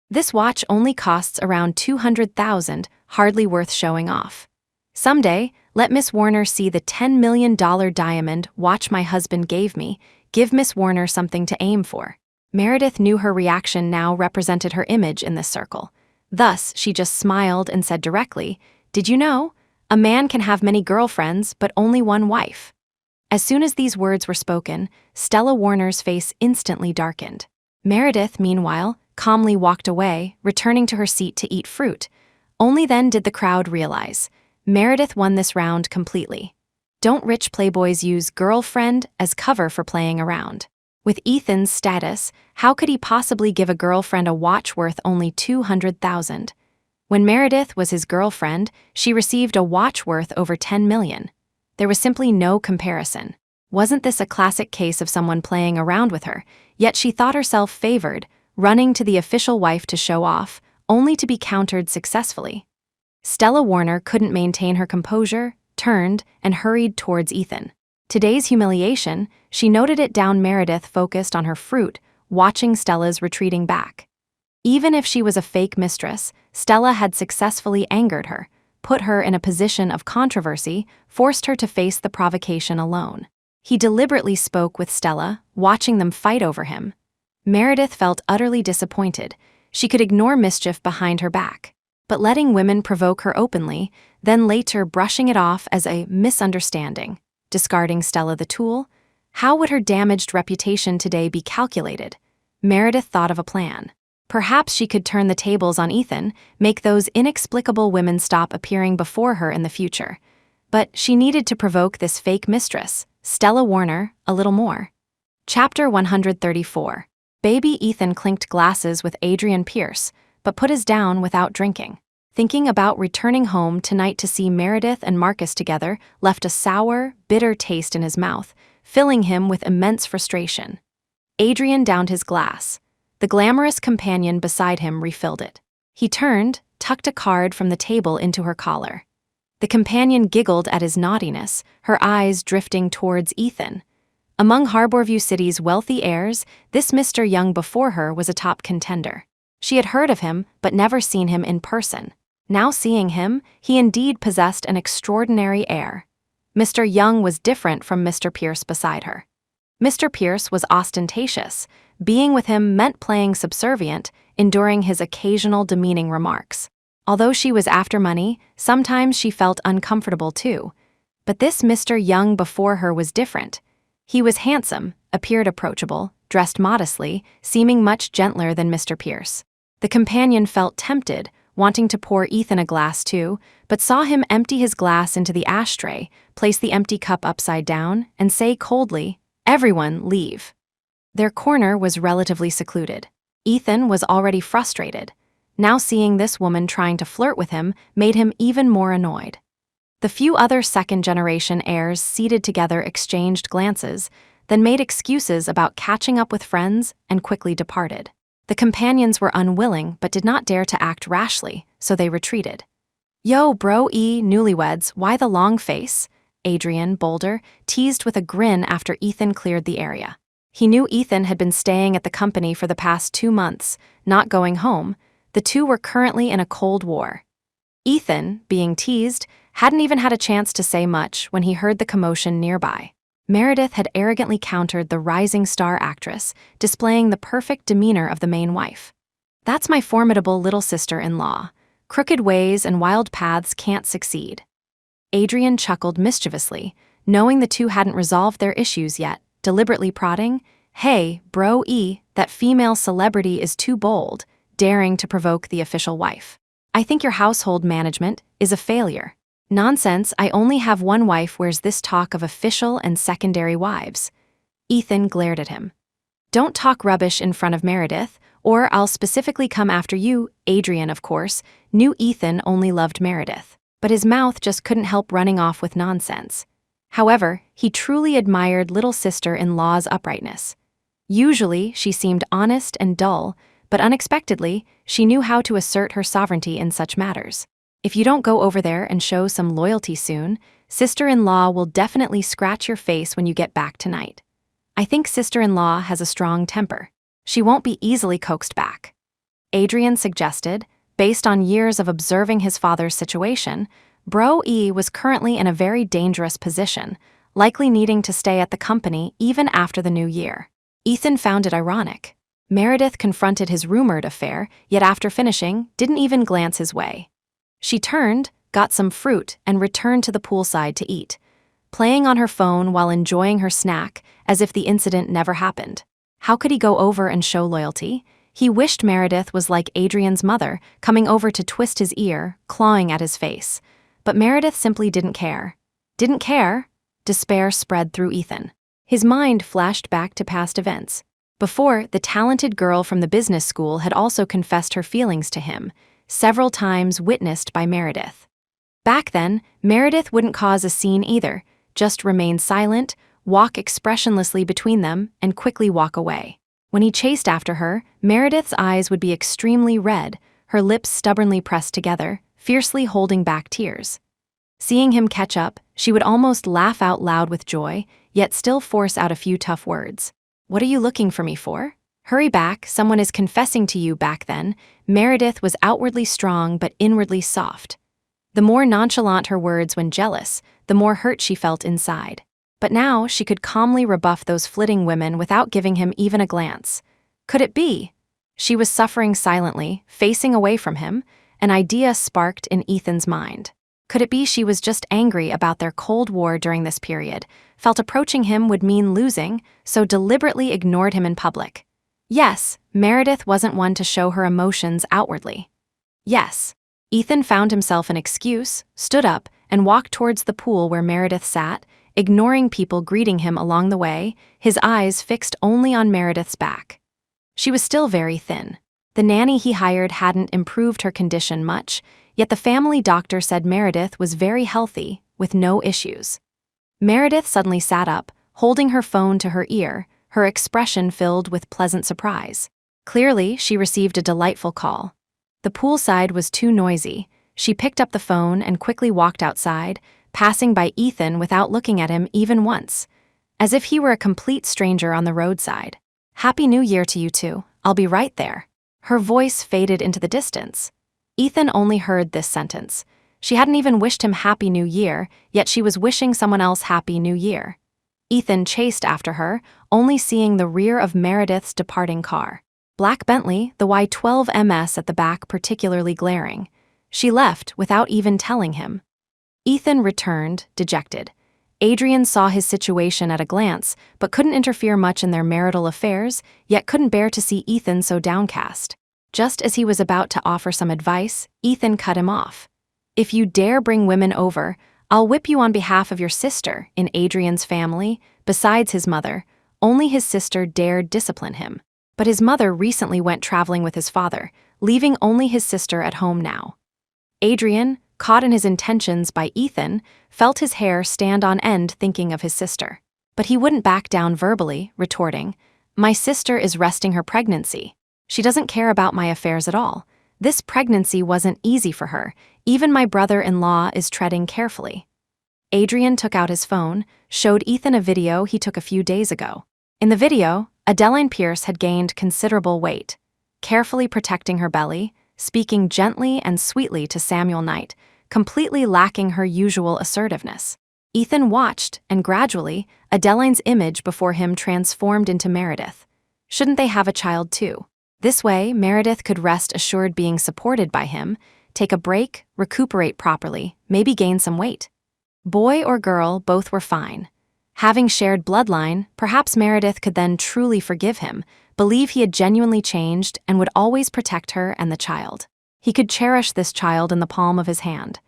This watch only costs around $200,000, hardly worth showing off. Someday, let Miss Warner see the $10 million diamond watch my husband gave me. Give Miss Warner something to aim for. Meredith knew her reaction now represented her image in this circle. Thus, she just smiled and said directly, "Did you know? A man can have many girlfriends, but only one wife." As soon as these words were spoken, Stella Warner's face instantly darkened. Meredith, meanwhile, calmly walked away, returning to her seat to eat fruit. Only then did the crowd realize Meredith won this round completely. Don't rich playboys use girlfriend as cover for playing around? With Ethan's status, how could he possibly give a girlfriend a watch worth only $200,000? When Meredith was his girlfriend, she received a watch worth over $10 million. There was simply no comparison. Wasn't this a classic case of someone playing around with her? Yet she thought herself favored, running to the official wife to show off, only to be countered successfully. Stella Warner couldn't maintain her composure, turned, and hurried towards Ethan. Today's humiliation, she noted it down. Meredith focused on her fruit, watching Stella's retreating back. Even if she was a fake mistress, Stella had successfully angered her, put her in a position of controversy, forced her to face the provocation alone. He deliberately spoke with Stella, watching them fight over him. Meredith felt utterly disappointed. She could ignore mischief behind her back. But letting women provoke her openly, then later brushing it off as a misunderstanding, discarding Stella the tool, how would her damaged reputation today be calculated? Meredith thought of a plan. Perhaps she could turn the tables on Ethan, make those inexplicable women stop appearing before her in the future. But she needed to provoke this fake mistress, Stella Warner, a little more. Chapter 134. Baby Ethan clinked glasses with Adrian Pierce, but put his down without drinking. Thinking about returning home tonight to see Meredith and Marcus together left a sour, bitter taste in his mouth, filling him with immense frustration. Adrian downed his glass. The glamorous companion beside him refilled it. He turned, tucked a card from the table into her collar. The companion giggled at his naughtiness, her eyes drifting towards Ethan. Among Harborview City's wealthy heirs, this Mr. Young before her was a top contender. She had heard of him, but never seen him in person. Now seeing him, he indeed possessed an extraordinary air. Mr. Young was different from Mr. Pierce beside her. Mr. Pierce was ostentatious. Being with him meant playing subservient, enduring his occasional demeaning remarks. Although she was after money, sometimes she felt uncomfortable too. But this Mr. Young before her was different. He was handsome, appeared approachable, dressed modestly, seeming much gentler than Mr. Pierce. The companion felt tempted, wanting to pour Ethan a glass too, but saw him empty his glass into the ashtray, place the empty cup upside down, and say coldly, "Everyone, leave." Their corner was relatively secluded. Ethan was already frustrated. Now seeing this woman trying to flirt with him made him even more annoyed. The few other second-generation heirs seated together exchanged glances, then made excuses about catching up with friends and quickly departed. The companions were unwilling but did not dare to act rashly, so they retreated. "Yo, bro, newlyweds, why the long face?" Adrian, bolder, teased with a grin after Ethan cleared the area. He knew Ethan had been staying at the company for the past 2 months, not going home. The two were currently in a cold war. Ethan, being teased, hadn't even had a chance to say much when he heard the commotion nearby. Meredith had arrogantly countered the rising star actress, displaying the perfect demeanor of the main wife. "That's my formidable little sister-in-law. Crooked ways and wild paths can't succeed." Adrian chuckled mischievously, knowing the two hadn't resolved their issues yet, deliberately prodding, "Hey, bro, that female celebrity is too bold," daring to provoke the official wife. "I think your household management is a failure." "Nonsense, I only have one wife. Where's this talk of official and secondary wives?" Ethan glared at him. "Don't talk rubbish in front of Meredith, or I'll specifically come after you." Adrian, of course, knew Ethan only loved Meredith, but his mouth just couldn't help running off with nonsense. However, he truly admired little sister-in-law's uprightness. Usually, she seemed honest and dull, but unexpectedly, she knew how to assert her sovereignty in such matters. If you don't go over there and show some loyalty soon, sister-in-law will definitely scratch your face when you get back tonight. I think sister-in-law has a strong temper. She won't be easily coaxed back. Adrian suggested, based on years of observing his father's situation, Bro E was currently in a very dangerous position, likely needing to stay at the company even after the new year. Ethan found it ironic. Meredith confronted his rumored affair, yet after finishing, didn't even glance his way. She turned, got some fruit, and returned to the poolside to eat, playing on her phone while enjoying her snack as if the incident never happened. How could he go over and show loyalty? He wished Meredith was like Adrian's mother, coming over to twist his ear, clawing at his face. But Meredith simply didn't care. Didn't care? Despair spread through Ethan. His mind flashed back to past events. Before, the talented girl from the business school had also confessed her feelings to him, several times witnessed by Meredith. Back then, Meredith wouldn't cause a scene either, just remain silent, walk expressionlessly between them, and quickly walk away. When he chased after her, Meredith's eyes would be extremely red, her lips stubbornly pressed together, fiercely holding back tears. Seeing him catch up, she would almost laugh out loud with joy, yet still force out a few tough words. "What are you looking for me for? Hurry back, someone is confessing to you." Back then, Meredith was outwardly strong but inwardly soft. The more nonchalant her words when jealous, the more hurt she felt inside. But now she could calmly rebuff those flitting women without giving him even a glance. Could it be? She was suffering silently, facing away from him. An idea sparked in Ethan's mind. Could it be she was just angry about their Cold War during this period, felt approaching him would mean losing, so deliberately ignored him in public? Yes, Meredith wasn't one to show her emotions outwardly. Yes. Ethan found himself an excuse, stood up, and walked towards the pool where Meredith sat, ignoring people greeting him along the way, his eyes fixed only on Meredith's back. She was still very thin. The nanny he hired hadn't improved her condition much, yet the family doctor said Meredith was very healthy, with no issues. Meredith suddenly sat up, holding her phone to her ear, her expression filled with pleasant surprise. Clearly, she received a delightful call. The poolside was too noisy. She picked up the phone and quickly walked outside, passing by Ethan without looking at him even once, as if he were a complete stranger on the roadside. "Happy New Year to you two. I'll be right there." Her voice faded into the distance. Ethan only heard this sentence. She hadn't even wished him Happy New Year, yet she was wishing someone else Happy New Year. Ethan chased after her, only seeing the rear of Meredith's departing car. Black Bentley, the Y12 MS at the back particularly glaring. She left without even telling him. Ethan returned, dejected. Adrian saw his situation at a glance, but couldn't interfere much in their marital affairs, yet couldn't bear to see Ethan so downcast. Just as he was about to offer some advice, Ethan cut him off. "If you dare bring women over, I'll whip you on behalf of your sister." In Adrian's family, besides his mother, only his sister dared discipline him. But his mother recently went traveling with his father, leaving only his sister at home now. Adrian, caught in his intentions by Ethan, felt his hair stand on end thinking of his sister. But he wouldn't back down verbally, retorting, "My sister is resting her pregnancy. She doesn't care about my affairs at all. This pregnancy wasn't easy for her. Even my brother-in-law is treading carefully." Adrian took out his phone, showed Ethan a video he took a few days ago. In the video, Adeline Pierce had gained considerable weight, carefully protecting her belly, speaking gently and sweetly to Samuel Knight, completely lacking her usual assertiveness. Ethan watched, and gradually, Adeline's image before him transformed into Meredith. Shouldn't they have a child too? This way, Meredith could rest assured being supported by him, take a break, recuperate properly, maybe gain some weight. Boy or girl, both were fine. Having shared bloodline, perhaps Meredith could then truly forgive him, believe he had genuinely changed, and would always protect her and the child. He could cherish this child in the palm of his hand.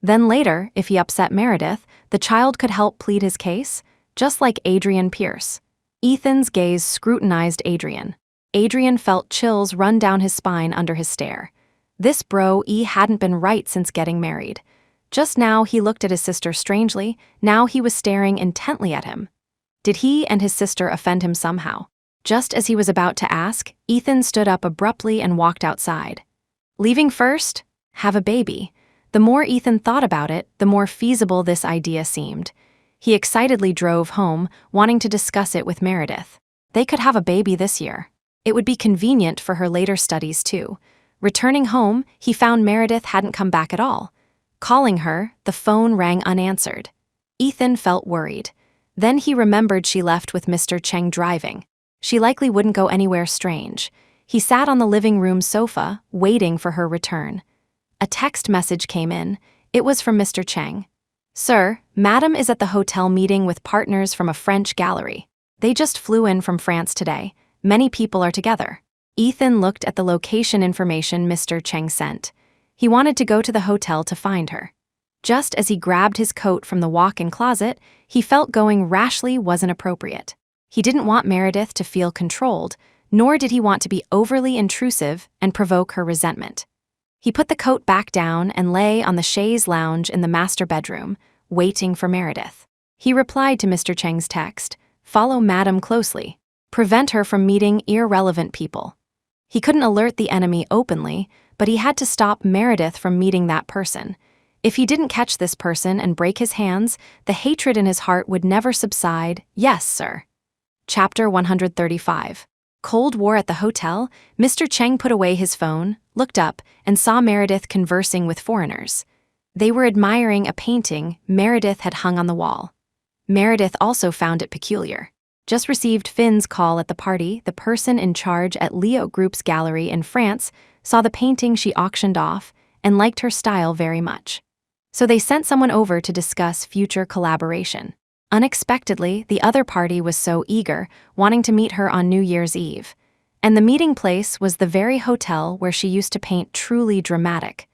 Then later, if he upset Meredith, the child could help plead his case, just like Adrian Pierce. Ethan's gaze scrutinized Adrian. Adrian felt chills run down his spine under his stare. This bro-e hadn't been right since getting married. Just now he looked at his sister strangely, now he was staring intently at him. Did he and his sister offend him somehow? Just as he was about to ask, Ethan stood up abruptly and walked outside. Leaving first? Have a baby. The more Ethan thought about it, the more feasible this idea seemed. He excitedly drove home, wanting to discuss it with Meredith. They could have a baby this year. It would be convenient for her later studies too. Returning home, he found Meredith hadn't come back at all. Calling her, the phone rang unanswered. Ethan felt worried. Then he remembered she left with Mr. Cheng driving. She likely wouldn't go anywhere strange. He sat on the living room sofa, waiting for her return. A text message came in. It was from Mr. Cheng. Sir, Madam is at the hotel meeting with partners from a French gallery. They just flew in from France today. Many people are together. Ethan looked at the location information Mr. Cheng sent. He wanted to go to the hotel to find her. Just as he grabbed his coat from the walk-in closet, he felt going rashly wasn't appropriate. He didn't want Meredith to feel controlled, nor did he want to be overly intrusive and provoke her resentment. He put the coat back down and lay on the chaise lounge in the master bedroom, waiting for Meredith. He replied to Mr. Cheng's text, "Follow Madam closely. Prevent her from meeting irrelevant people." He couldn't alert the enemy openly, but he had to stop Meredith from meeting that person. If he didn't catch this person and break his hands, the hatred in his heart would never subside. Yes, sir. Chapter 135. Cold War at the hotel. Mr. Cheng put away his phone, looked up, and saw Meredith conversing with foreigners. They were admiring a painting Meredith had hung on the wall. Meredith also found it peculiar. Just received Finn's call at the party. The person in charge at Leo Group's gallery in France saw the painting she auctioned off and liked her style very much. So they sent someone over to discuss future collaboration. Unexpectedly, the other party was so eager, wanting to meet her on New Year's Eve. And the meeting place was the very hotel where she used to paint truly dramatic.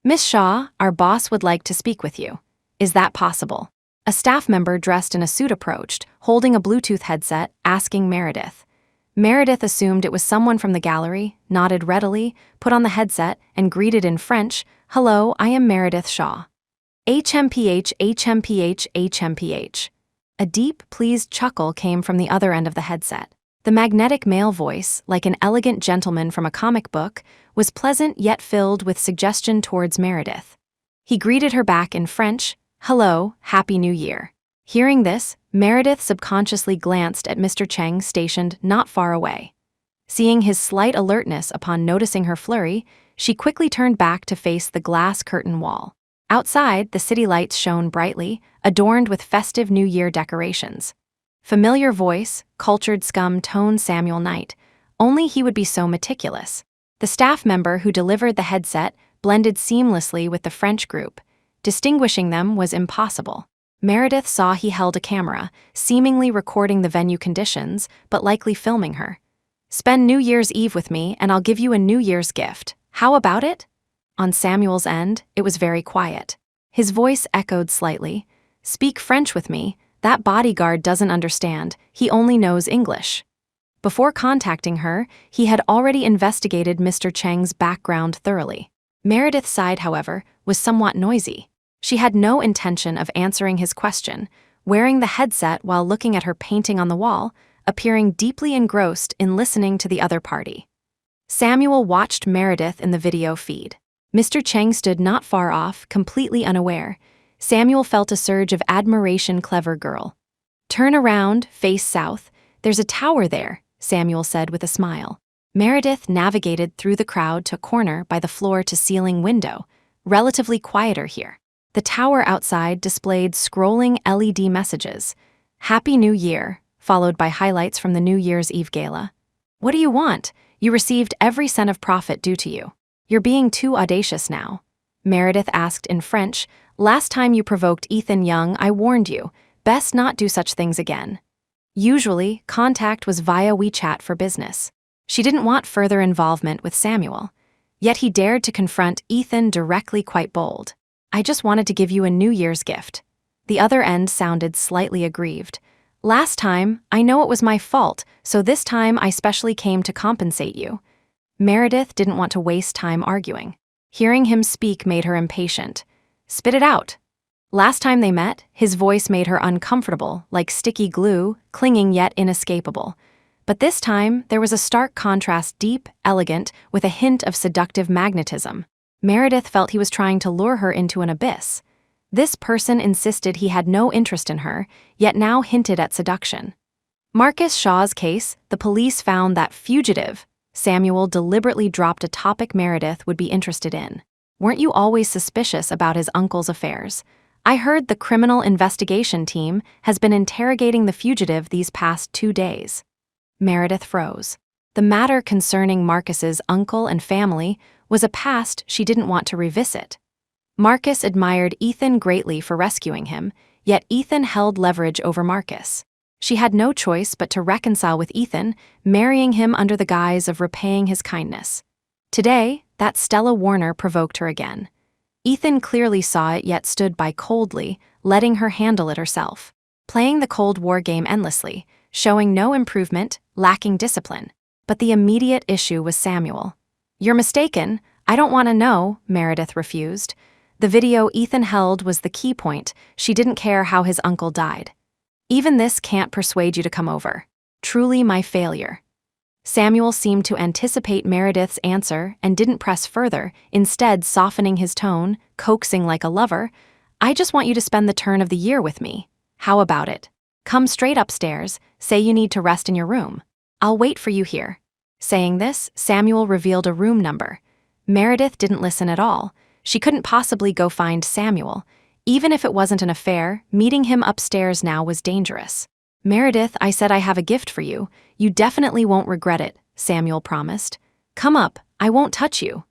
Miss Shaw, our boss would like to speak with you. Is that possible? A staff member dressed in a suit approached, holding a Bluetooth headset, asking Meredith. Meredith assumed it was someone from the gallery, nodded readily, put on the headset, and greeted in French, "Hello, I am Meredith Shaw." HMPH, HMPH, HMPH. A deep, pleased chuckle came from the other end of the headset. The magnetic male voice, like an elegant gentleman from a comic book, was pleasant yet filled with suggestion towards Meredith. He greeted her back in French, "Hello, Happy New Year." Hearing this, Meredith subconsciously glanced at Mr. Cheng stationed not far away. Seeing his slight alertness upon noticing her flurry, she quickly turned back to face the glass curtain wall. Outside, the city lights shone brightly, adorned with festive New Year decorations. Familiar voice, cultured scum tone Samuel Knight. Only he would be so meticulous. The staff member who delivered the headset blended seamlessly with the French group. Distinguishing them was impossible. Meredith saw he held a camera, seemingly recording the venue conditions, but likely filming her. "Spend New Year's Eve with me and I'll give you a New Year's gift. How about it?" On Samuel's end, it was very quiet. His voice echoed slightly. "Speak French with me. That bodyguard doesn't understand. He only knows English." Before contacting her, he had already investigated Mr. Cheng's background thoroughly. Meredith's side, however, was somewhat noisy. She had no intention of answering his question, wearing the headset while looking at her painting on the wall, appearing deeply engrossed in listening to the other party. Samuel watched Meredith in the video feed. Mr. Cheng stood not far off, completely unaware. Samuel felt a surge of admiration. Clever girl. "Turn around, face south. There's a tower there," Samuel said with a smile. Meredith navigated through the crowd to a corner by the floor-to-ceiling window. Relatively quieter here. The tower outside displayed scrolling LED messages. "Happy New Year," followed by highlights from the New Year's Eve gala. "What do you want? You received every cent of profit due to you. You're being too audacious now." Meredith asked in French, "Last time you provoked Ethan Young, I warned you. Best not do such things again." Usually, contact was via WeChat for business. She didn't want further involvement with Samuel. Yet he dared to confront Ethan directly, quite bold. "I just wanted to give you a New Year's gift." The other end sounded slightly aggrieved. "Last time, I know it was my fault, so this time I specially came to compensate you." Meredith didn't want to waste time arguing. Hearing him speak made her impatient. Spit it out. Last time they met, his voice made her uncomfortable, like sticky glue, clinging yet inescapable. But this time, there was a stark contrast, deep, elegant, with a hint of seductive magnetism. Meredith felt he was trying to lure her into an abyss. This person insisted he had no interest in her, yet now hinted at seduction. Marcus Shaw's case, the police found that fugitive Samuel deliberately dropped a topic Meredith would be interested in. Weren't you always suspicious about his uncle's affairs? I heard the criminal investigation team has been interrogating the fugitive these past 2 days. Meredith froze. The matter concerning Marcus's uncle and family was a past she didn't want to revisit. Marcus admired Ethan greatly for rescuing him, yet Ethan held leverage over Marcus. She had no choice but to reconcile with Ethan, marrying him under the guise of repaying his kindness. Today, that Stella Warner provoked her again. Ethan clearly saw it yet stood by coldly, letting her handle it herself, playing the Cold War game endlessly, showing no improvement, lacking discipline. But the immediate issue was Samuel. "You're mistaken. I don't want to know," Meredith refused. The video Ethan held was the key point. She didn't care how his uncle died. "Even this can't persuade you to come over. Truly my failure." Samuel seemed to anticipate Meredith's answer and didn't press further, instead softening his tone, coaxing like a lover. "I just want you to spend the turn of the year with me. How about it? Come straight upstairs, say you need to rest in your room. I'll wait for you here." Saying this, Samuel revealed a room number. Meredith didn't listen at all. She couldn't possibly go find Samuel. Even if it wasn't an affair, meeting him upstairs now was dangerous. "Meredith, I said I have a gift for you. You definitely won't regret it," Samuel promised. "Come up, I won't touch you."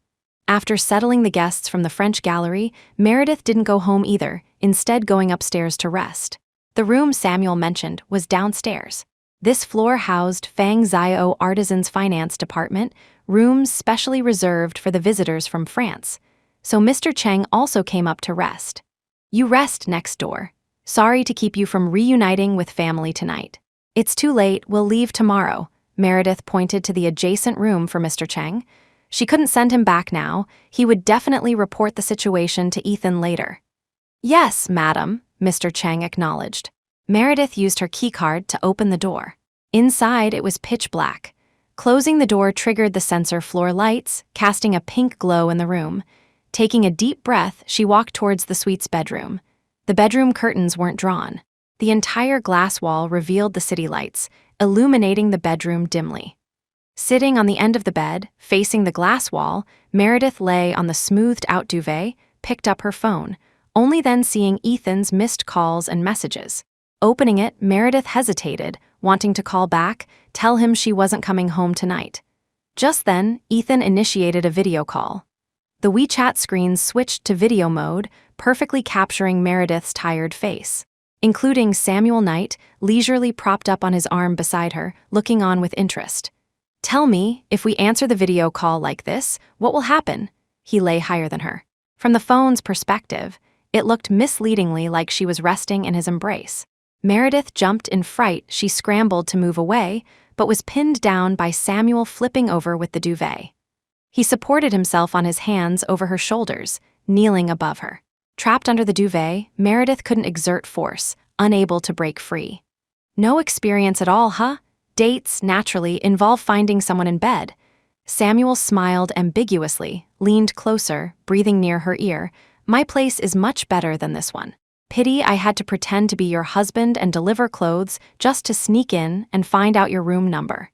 After settling the guests from the French gallery, Meredith didn't go home either, instead going upstairs to rest. The room Samuel mentioned was downstairs. This floor housed Fang Zio Artisans Finance Department, rooms specially reserved for the visitors from France. So Mr. Cheng also came up to rest. "You rest next door. Sorry to keep you from reuniting with family tonight. It's too late, we'll leave tomorrow." Meredith pointed to the adjacent room for Mr. Cheng. She couldn't send him back now. He would definitely report the situation to Ethan later. "Yes, madam," Mr. Cheng acknowledged. Meredith used her keycard to open the door. Inside, it was pitch black. Closing the door triggered the sensor floor lights, casting a pink glow in the room. Taking a deep breath, she walked towards the suite's bedroom. The bedroom curtains weren't drawn. The entire glass wall revealed the city lights, illuminating the bedroom dimly. Sitting on the end of the bed, facing the glass wall, Meredith lay on the smoothed-out duvet, picked up her phone, only then seeing Ethan's missed calls and messages. Opening it, Meredith hesitated, wanting to call back, tell him she wasn't coming home tonight. Just then, Ethan initiated a video call. The WeChat screen switched to video mode, perfectly capturing Meredith's tired face, including Samuel Knight, leisurely propped up on his arm beside her, looking on with interest. "Tell me, if we answer the video call like this, what will happen?" He lay higher than her. From the phone's perspective, it looked misleadingly like she was resting in his embrace. Meredith jumped in fright. She scrambled to move away, but was pinned down by Samuel flipping over with the duvet. He supported himself on his hands over her shoulders, kneeling above her. Trapped under the duvet, Meredith couldn't exert force, unable to break free. "No experience at all, huh? Dates, naturally, involve finding someone in bed." Samuel smiled ambiguously, leaned closer, breathing near her ear. "My place is much better than this one. Pity I had to pretend to be your husband and deliver clothes just to sneak in and find out your room number."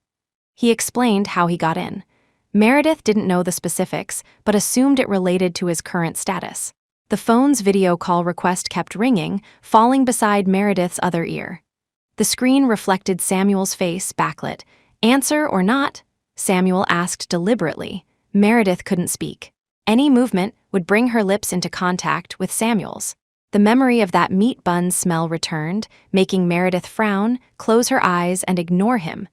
He explained how he got in. Meredith didn't know the specifics, but assumed it related to his current status. The phone's video call request kept ringing, falling beside Meredith's other ear. The screen reflected Samuel's face, backlit. "Answer or not?" Samuel asked deliberately. Meredith couldn't speak. Any movement would bring her lips into contact with Samuel's. The memory of that meat bun smell returned, making Meredith frown, close her eyes, and ignore him.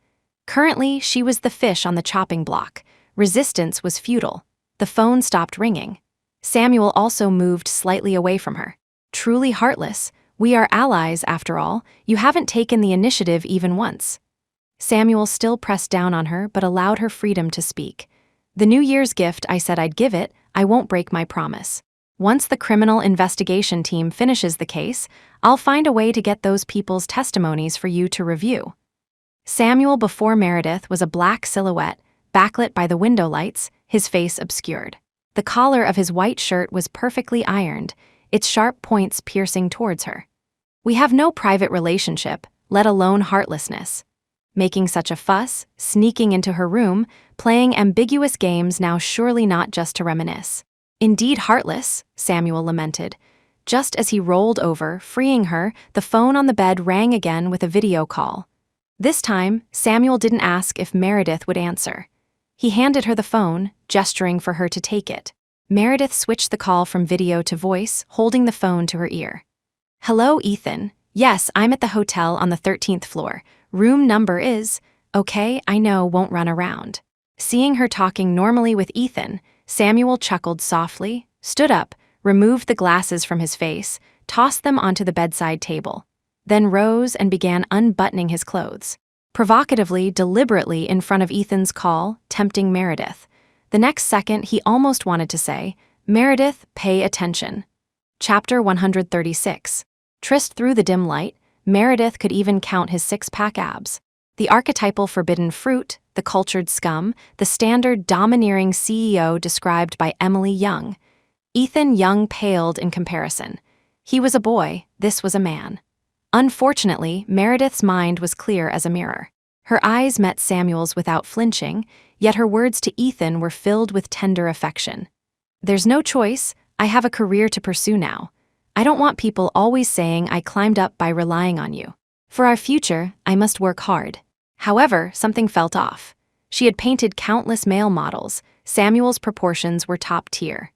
Currently, she was the fish on the chopping block. Resistance was futile. The phone stopped ringing. Samuel also moved slightly away from her. "Truly heartless. We are allies, after all. You haven't taken the initiative even once." Samuel still pressed down on her but allowed her freedom to speak. "The New Year's gift, I said I'd give it. I won't break my promise. Once the criminal investigation team finishes the case, I'll find a way to get those people's testimonies for you to review. Samuel before Meredith was a black silhouette, backlit by the window lights, his face obscured. The collar of his white shirt was perfectly ironed, its sharp points piercing towards her. We have no private relationship, let alone heartlessness. Making such a fuss, sneaking into her room, playing ambiguous games now surely not just to reminisce. Indeed heartless, Samuel lamented. Just as he rolled over, freeing her, the phone on the bed rang again with a video call. This time, Samuel didn't ask if Meredith would answer. He handed her the phone, gesturing for her to take it. Meredith switched the call from video to voice, holding the phone to her ear. "Hello, Ethan. Yes, I'm at the hotel on the 13th floor. Room number is, okay, I know, won't run around." Seeing her talking normally with Ethan, Samuel chuckled softly, stood up, removed the glasses from his face, tossed them onto the bedside table, then rose and began unbuttoning his clothes. Provocatively, deliberately in front of Ethan's call, tempting Meredith. The next second, he almost wanted to say, "Meredith, pay attention." Chapter 136. Tryst through the dim light, Meredith could even count his six-pack abs. The archetypal forbidden fruit, the cultured scum, the standard domineering CEO described by Emily Young. Ethan Young paled in comparison. He was a boy, this was a man. Unfortunately, Meredith's mind was clear as a mirror. Her eyes met Samuel's without flinching, yet her words to Ethan were filled with tender affection. "There's no choice, I have a career to pursue now. I don't want people always saying I climbed up by relying on you. For our future, I must work hard." However, something felt off. She had painted countless male models. Samuel's proportions were top tier.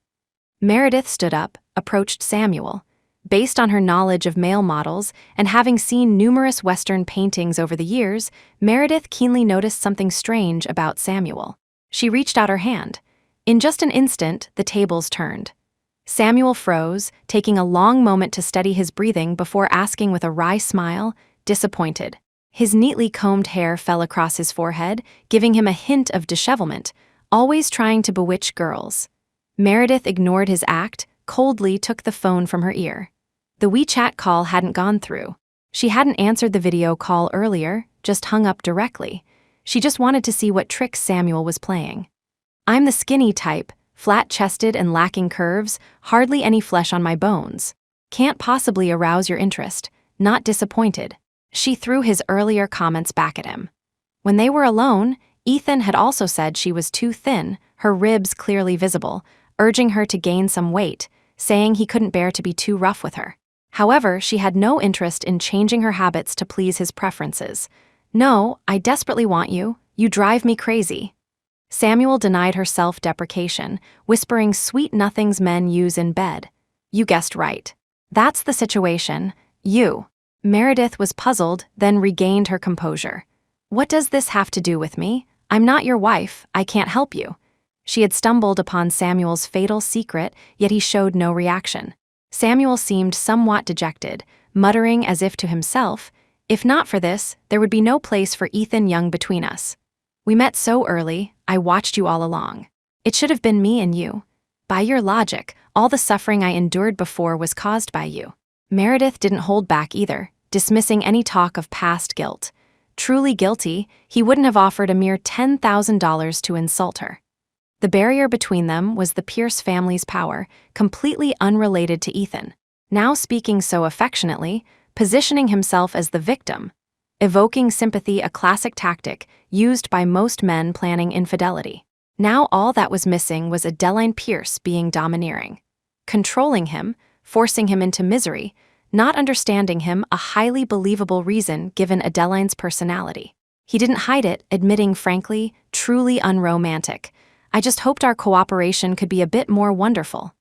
Meredith stood up, approached Samuel. Based on her knowledge of male models and having seen numerous Western paintings over the years, Meredith keenly noticed something strange about Samuel. She reached out her hand. In just an instant, the tables turned. Samuel froze, taking a long moment to steady his breathing before asking with a wry smile, disappointed. His neatly combed hair fell across his forehead, giving him a hint of dishevelment, always trying to bewitch girls. Meredith ignored his act, coldly took the phone from her ear. The WeChat call hadn't gone through. She hadn't answered the video call earlier, just hung up directly. She just wanted to see what tricks Samuel was playing. "I'm the skinny type, flat-chested and lacking curves, hardly any flesh on my bones. Can't possibly arouse your interest, not disappointed." She threw his earlier comments back at him. When they were alone, Ethan had also said she was too thin, her ribs clearly visible, urging her to gain some weight, saying he couldn't bear to be too rough with her. However, she had no interest in changing her habits to please his preferences. "No, I desperately want you. You drive me crazy." Samuel denied her self-deprecation, whispering sweet nothings men use in bed. "You guessed right. That's the situation. You." Meredith was puzzled, then regained her composure. "What does this have to do with me? I'm not your wife, I can't help you." She had stumbled upon Samuel's fatal secret, yet he showed no reaction. Samuel seemed somewhat dejected, muttering as if to himself, "If not for this, there would be no place for Ethan Young between us. We met so early, I watched you all along. It should have been me and you. By your logic, all the suffering I endured before was caused by you." Meredith didn't hold back either, dismissing any talk of past guilt. Truly guilty, he wouldn't have offered a mere $10,000 to insult her. The barrier between them was the Pierce family's power, completely unrelated to Ethan. Now speaking so affectionately, positioning himself as the victim, evoking sympathy, a classic tactic used by most men planning infidelity. Now all that was missing was Adeline Pierce being domineering. Controlling him, forcing him into misery, not understanding him, a highly believable reason given Adeline's personality. He didn't hide it, admitting frankly, truly unromantic. "I just hoped our cooperation could be a bit more wonderful."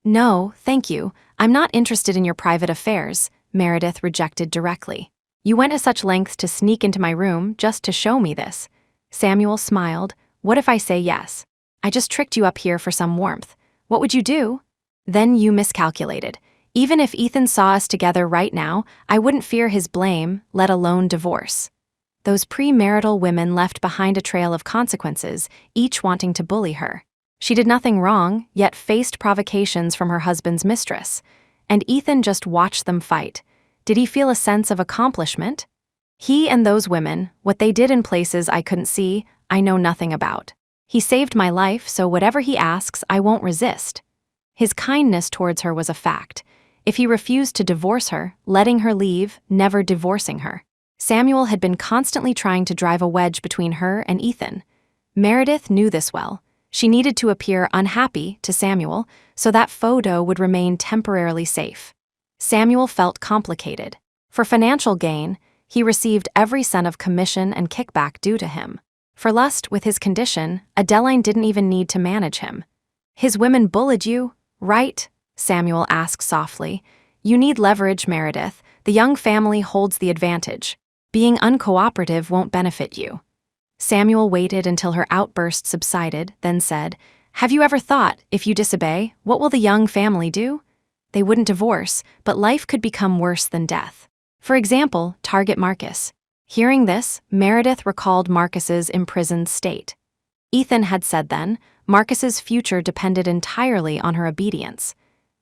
"No, thank you, I'm not interested in your private affairs," Meredith rejected directly. "You went to such lengths to sneak into my room just to show me this." Samuel smiled. "What if I say yes? I just tricked you up here for some warmth. What would you do?" "Then you miscalculated. Even if Ethan saw us together right now, I wouldn't fear his blame, let alone divorce." Those premarital women left behind a trail of consequences, each wanting to bully her. She did nothing wrong, yet faced provocations from her husband's mistress. And Ethan just watched them fight. Did he feel a sense of accomplishment? He and those women, what they did in places I couldn't see, I know nothing about. He saved my life, so whatever he asks, I won't resist. His kindness towards her was a fact. If he refused to divorce her, letting her leave, never divorcing her. Samuel had been constantly trying to drive a wedge between her and Ethan. Meredith knew this well. She needed to appear unhappy to Samuel so that photo would remain temporarily safe. Samuel felt complicated. For financial gain, he received every cent of commission and kickback due to him. For lust, with his condition, Adeline didn't even need to manage him. His women bullied you, right? Samuel asked softly. You need leverage, Meredith. The young family holds the advantage. Being uncooperative won't benefit you. Samuel waited until her outburst subsided, then said, Have you ever thought, if you disobey, what will the young family do? They wouldn't divorce, but life could become worse than death. For example, target Marcus. Hearing this, Meredith recalled Marcus's imprisoned state. Ethan had said then, Marcus's future depended entirely on her obedience.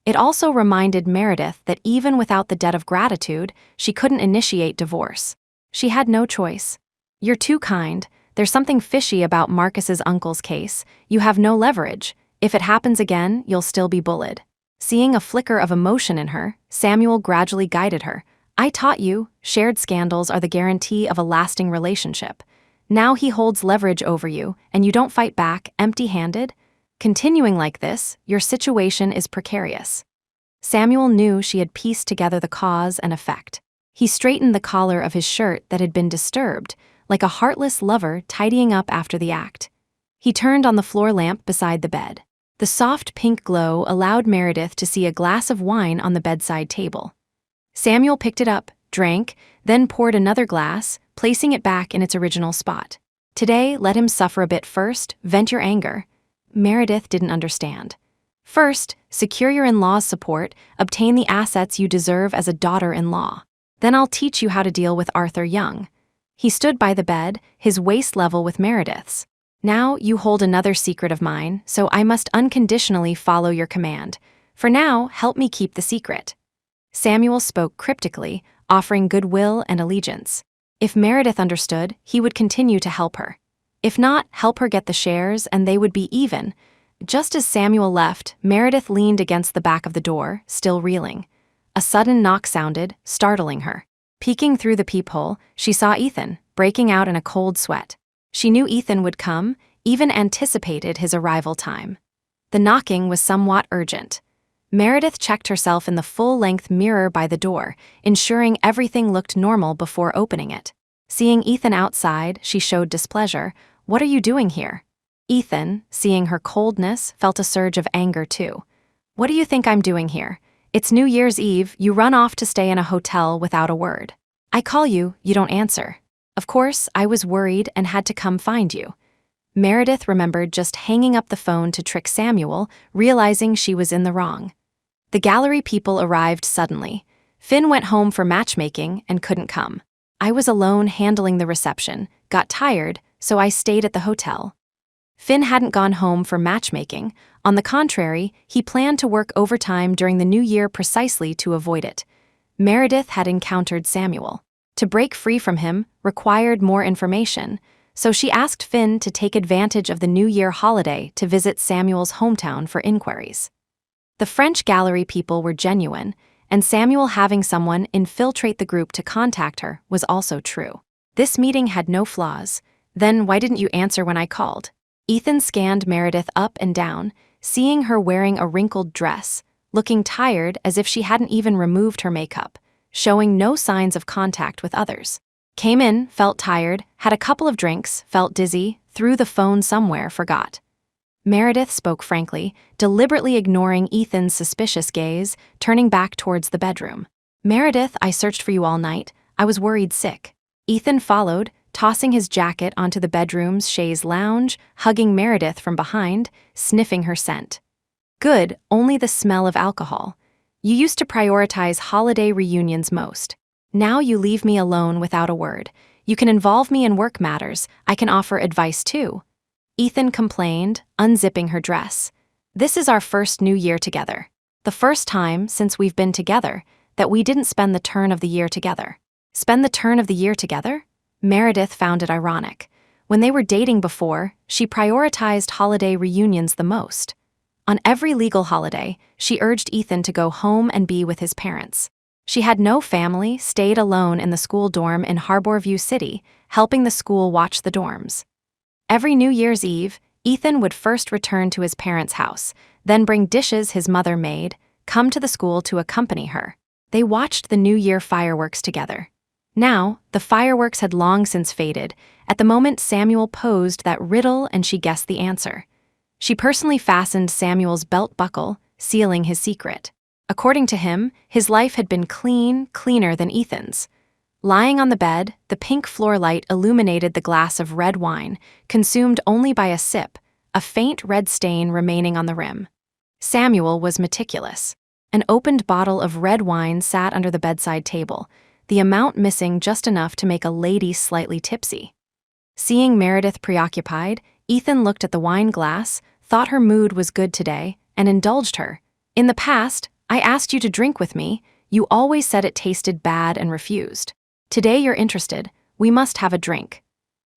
It also reminded Meredith that even without the debt of gratitude, she couldn't initiate divorce. She had no choice. You're too kind. There's something fishy about Marcus's uncle's case. You have no leverage. If it happens again, you'll still be bullied. Seeing a flicker of emotion in her, Samuel gradually guided her. I taught you, shared scandals are the guarantee of a lasting relationship. Now he holds leverage over you, and you don't fight back empty-handed? Continuing like this, your situation is precarious. Samuel knew she had pieced together the cause and effect. He straightened the collar of his shirt that had been disturbed, like a heartless lover tidying up after the act. He turned on the floor lamp beside the bed. The soft pink glow allowed Meredith to see a glass of wine on the bedside table. Samuel picked it up, drank, then poured another glass, placing it back in its original spot. Today, let him suffer a bit first, vent your anger. Meredith didn't understand. First, secure your in-law's support, obtain the assets you deserve as a daughter-in-law. Then I'll teach you how to deal with Arthur Young. He stood by the bed, his waist level with Meredith's. Now you hold another secret of mine, so I must unconditionally follow your command. For now, help me keep the secret. Samuel spoke cryptically, offering goodwill and allegiance. If Meredith understood, he would continue to help her. If not, help her get the shares and they would be even. Just as Samuel left, Meredith leaned against the back of the door, still reeling. A sudden knock sounded, startling her. Peeking through the peephole, she saw Ethan, breaking out in a cold sweat. She knew Ethan would come, even anticipated his arrival time. The knocking was somewhat urgent. Meredith checked herself in the full-length mirror by the door, ensuring everything looked normal before opening it. Seeing Ethan outside, she showed displeasure. What are you doing here? Ethan, seeing her coldness, felt a surge of anger too. What do you think I'm doing here? It's New Year's Eve, you run off to stay in a hotel without a word. I call you, you don't answer. Of course, I was worried and had to come find you. Meredith remembered just hanging up the phone to trick Samuel, realizing she was in the wrong. The gallery people arrived suddenly. Finn went home for matchmaking and couldn't come. I was alone handling the reception, got tired, so I stayed at the hotel. Finn hadn't gone home for matchmaking. On the contrary, he planned to work overtime during the new year precisely to avoid it. Meredith had encountered Samuel. To break free from him required more information, so she asked Finn to take advantage of the New Year holiday to visit Samuel's hometown for inquiries. The French gallery people were genuine, and Samuel having someone infiltrate the group to contact her was also true. This meeting had no flaws. Then why didn't you answer when I called? Ethan scanned Meredith up and down, seeing her wearing a wrinkled dress, looking tired as if she hadn't even removed her makeup, showing no signs of contact with others. Came in, felt tired, had a couple of drinks, felt dizzy, threw the phone somewhere, forgot. Meredith spoke frankly, deliberately ignoring Ethan's suspicious gaze, turning back towards the bedroom. Meredith, I searched for you all night. I was worried sick. Ethan followed, tossing his jacket onto the bedroom's chaise lounge, hugging Meredith from behind, sniffing her scent. Good, only the smell of alcohol. You used to prioritize holiday reunions most. Now you leave me alone without a word. You can involve me in work matters. I can offer advice too. Ethan complained, unzipping her dress. "This is our first new year together. The first time, since we've been together, that we didn't spend the turn of the year together." Spend the turn of the year together? Meredith found it ironic. When they were dating before, she prioritized holiday reunions the most. On every legal holiday, she urged Ethan to go home and be with his parents. She had no family, stayed alone in the school dorm in Harborview City, helping the school watch the dorms. Every New Year's Eve, Ethan would first return to his parents' house, then bring dishes his mother made, come to the school to accompany her. They watched the New Year fireworks together. Now, the fireworks had long since faded. At the moment Samuel posed that riddle and she guessed the answer. She personally fastened Samuel's belt buckle, sealing his secret. According to him, his life had been cleaner than Ethan's. Lying on the bed, the pink floor light illuminated the glass of red wine, consumed only by a sip, a faint red stain remaining on the rim. Samuel was meticulous. An opened bottle of red wine sat under the bedside table, the amount missing just enough to make a lady slightly tipsy. Seeing Meredith preoccupied, Ethan looked at the wine glass, thought her mood was good today, and indulged her. "In the past, I asked you to drink with me. You always said it tasted bad and refused. Today you're interested. We must have a drink."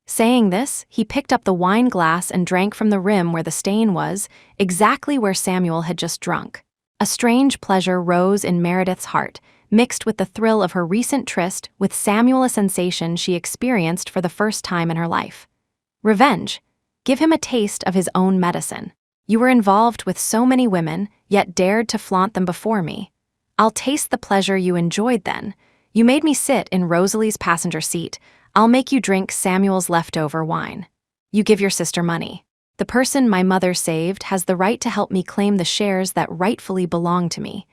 Saying this, he picked up the wine glass and drank from the rim where the stain was, exactly where Samuel had just drunk. A strange pleasure rose in Meredith's heart, mixed with the thrill of her recent tryst with Samuel, a sensation she experienced for the first time in her life. Revenge. Give him a taste of his own medicine. You were involved with so many women, yet dared to flaunt them before me. I'll taste the pleasure you enjoyed then. You made me sit in Rosalie's passenger seat. I'll make you drink Samuel's leftover wine. You give your sister money. The person my mother saved has the right to help me claim the shares that rightfully belong to me.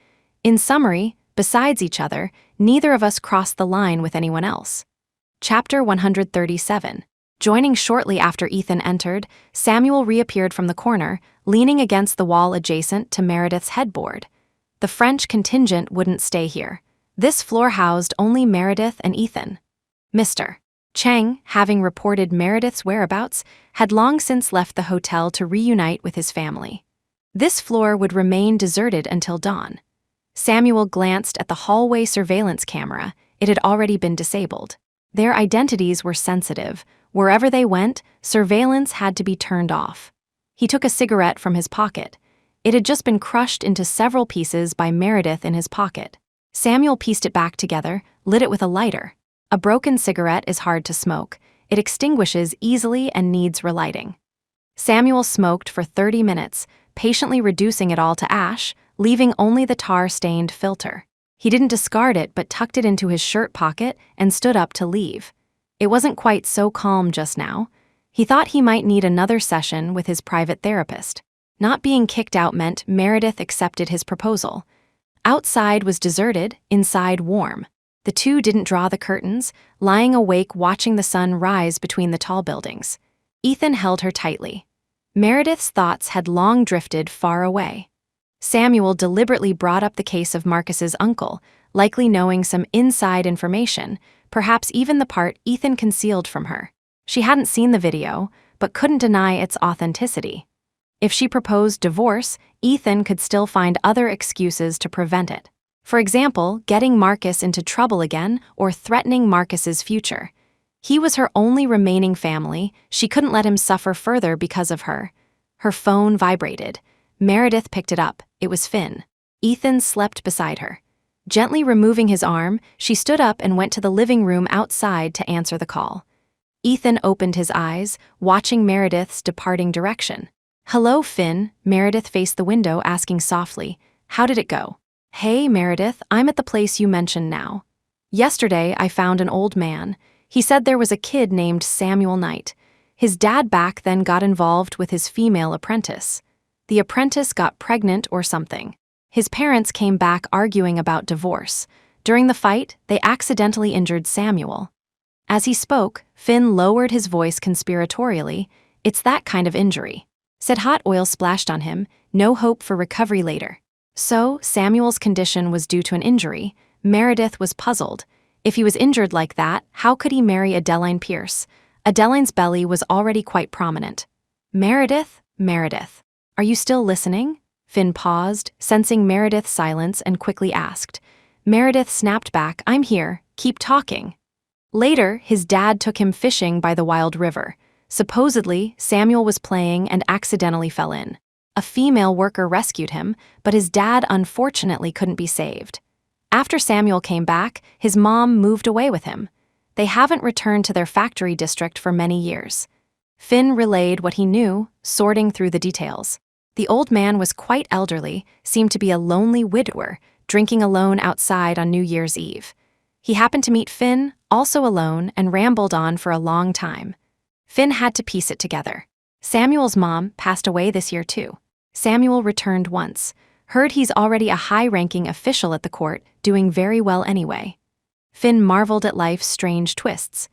In summary, besides each other, neither of us crossed the line with anyone else. Chapter 137. Joining shortly after Ethan entered, Samuel reappeared from the corner, leaning against the wall adjacent to Meredith's headboard. The French contingent wouldn't stay here. This floor housed only Meredith and Ethan. Mr. Cheng, having reported Meredith's whereabouts, had long since left the hotel to reunite with his family. This floor would remain deserted until dawn. Samuel glanced at the hallway surveillance camera. It had already been disabled. Their identities were sensitive. Wherever they went, surveillance had to be turned off. He took a cigarette from his pocket. It had just been crushed into several pieces by Meredith in his pocket. Samuel pieced it back together, lit it with a lighter. A broken cigarette is hard to smoke. It extinguishes easily and needs relighting. Samuel smoked for 30 minutes, patiently reducing it all to ash, leaving only the tar-stained filter. He didn't discard it but tucked it into his shirt pocket and stood up to leave. It wasn't quite so calm just now. He thought he might need another session with his private therapist. Not being kicked out meant Meredith accepted his proposal. Outside was deserted, inside warm. The two didn't draw the curtains, lying awake watching the sun rise between the tall buildings. Ethan held her tightly. Meredith's thoughts had long drifted far away. Samuel deliberately brought up the case of Marcus's uncle, likely knowing some inside information, perhaps even the part Ethan concealed from her. She hadn't seen the video, but couldn't deny its authenticity. If she proposed divorce, Ethan could still find other excuses to prevent it. For example, getting Marcus into trouble again or threatening Marcus's future. He was her only remaining family. She couldn't let him suffer further because of her. Her phone vibrated. Meredith picked it up. It was Finn. Ethan slept beside her. Gently removing his arm, she stood up and went to the living room outside to answer the call. Ethan opened his eyes, watching Meredith's departing direction. "Hello, Finn," Meredith faced the window, asking softly, "How did it go?" "Hey, Meredith, I'm at the place you mentioned now. Yesterday, I found an old man. He said there was a kid named Samuel Knight. His dad back then got involved with his female apprentice. The apprentice got pregnant or something. His parents came back arguing about divorce. During the fight, they accidentally injured Samuel." As he spoke, Finn lowered his voice conspiratorially. "It's that kind of injury." Said hot oil splashed on him, no hope for recovery later. So, Samuel's condition was due to an injury. Meredith was puzzled. If he was injured like that, how could he marry Adeline Pierce? Adeline's belly was already quite prominent. Meredith, Meredith. Are you still listening? Finn paused, sensing Meredith's silence, and quickly asked. Meredith snapped back, I'm here, keep talking. Later, his dad took him fishing by the wild river. Supposedly, Samuel was playing and accidentally fell in. A female worker rescued him, but his dad unfortunately couldn't be saved. After Samuel came back, his mom moved away with him. They haven't returned to their factory district for many years. Finn relayed what he knew, sorting through the details. The old man was quite elderly, seemed to be a lonely widower, drinking alone outside on New Year's Eve. He happened to meet Finn, also alone, and rambled on for a long time. Finn had to piece it together. Samuel's mom passed away this year too. Samuel returned once. Heard he's already a high-ranking official at the court, doing very well anyway. Finn marveled at life's strange twists.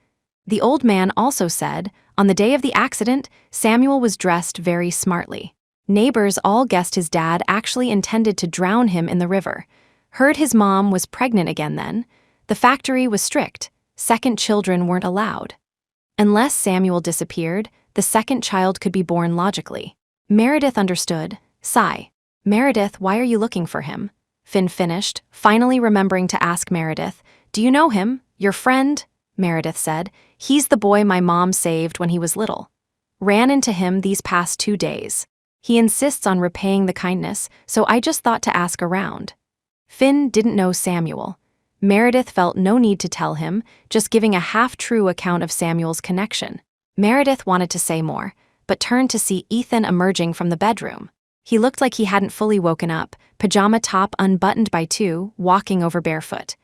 The old man also said, on the day of the accident, Samuel was dressed very smartly. Neighbors all guessed his dad actually intended to drown him in the river. Heard his mom was pregnant again then. The factory was strict. Second children weren't allowed. Unless Samuel disappeared, the second child could be born logically. Meredith understood. Sigh. Meredith, why are you looking for him? Finn finished, finally remembering to ask Meredith, do you know him? Your friend? Meredith said, he's the boy my mom saved when he was little. Ran into him these past 2 days. He insists on repaying the kindness, so I just thought to ask around. Finn didn't know Samuel. Meredith felt no need to tell him, just giving a half-true account of Samuel's connection. Meredith wanted to say more, but turned to see Ethan emerging from the bedroom. He looked like he hadn't fully woken up, pajama top unbuttoned by 2, walking over barefoot.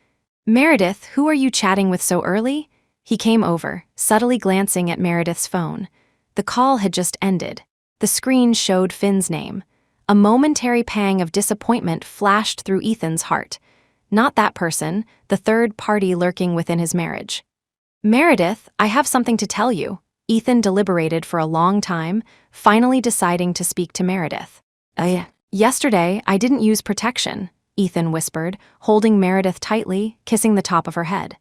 Meredith, who are you chatting with so early? He came over, subtly glancing at Meredith's phone. The call had just ended. The screen showed Finn's name. A momentary pang of disappointment flashed through Ethan's heart. Not that person, the third party lurking within his marriage. Meredith, I have something to tell you. Ethan deliberated for a long time, finally deciding to speak to Meredith. Yesterday, I didn't use protection, Ethan whispered, holding Meredith tightly, kissing the top of her head.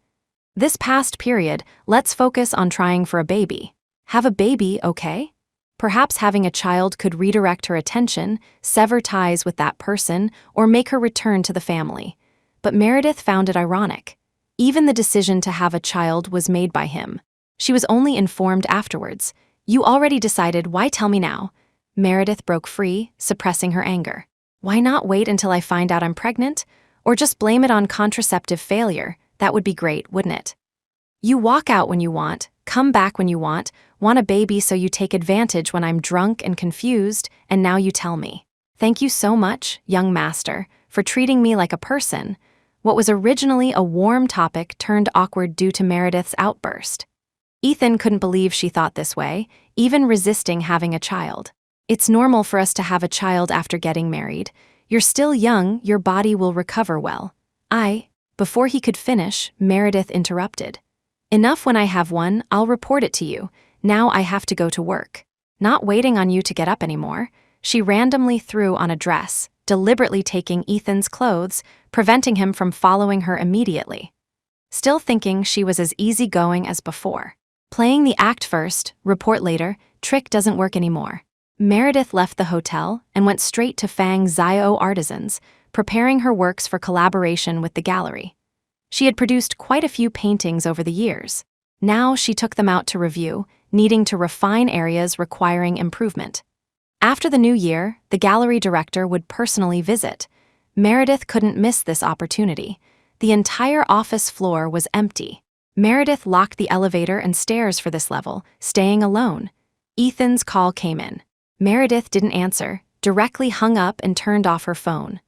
This past period, let's focus on trying for a baby. Have a baby, okay? Perhaps having a child could redirect her attention, sever ties with that person, or make her return to the family. But Meredith found it ironic. Even the decision to have a child was made by him. She was only informed afterwards. You already decided, why tell me now? Meredith broke free, suppressing her anger. Why not wait until I find out I'm pregnant? Or just blame it on contraceptive failure? That would be great, wouldn't it? You walk out when you want, come back when you want a baby so you take advantage when I'm drunk and confused, and now you tell me. Thank you so much, young master, for treating me like a person. What was originally a warm topic turned awkward due to Meredith's outburst. Ethan couldn't believe she thought this way, even resisting having a child. It's normal for us to have a child after getting married. You're still young, your body will recover well. Before he could finish, Meredith interrupted. Enough, when I have one, I'll report it to you. Now I have to go to work. Not waiting on you to get up anymore. She randomly threw on a dress, deliberately taking Ethan's clothes, preventing him from following her immediately. Still thinking she was as easygoing as before. Playing the act first, report later, trick doesn't work anymore. Meredith left the hotel and went straight to Fang Zio Artisans, preparing her works for collaboration with the gallery. She had produced quite a few paintings over the years. Now she took them out to review, needing to refine areas requiring improvement. After the new year, the gallery director would personally visit. Meredith couldn't miss this opportunity. The entire office floor was empty. Meredith locked the elevator and stairs for this level, staying alone. Ethan's call came in. Meredith didn't answer, directly hung up and turned off her phone.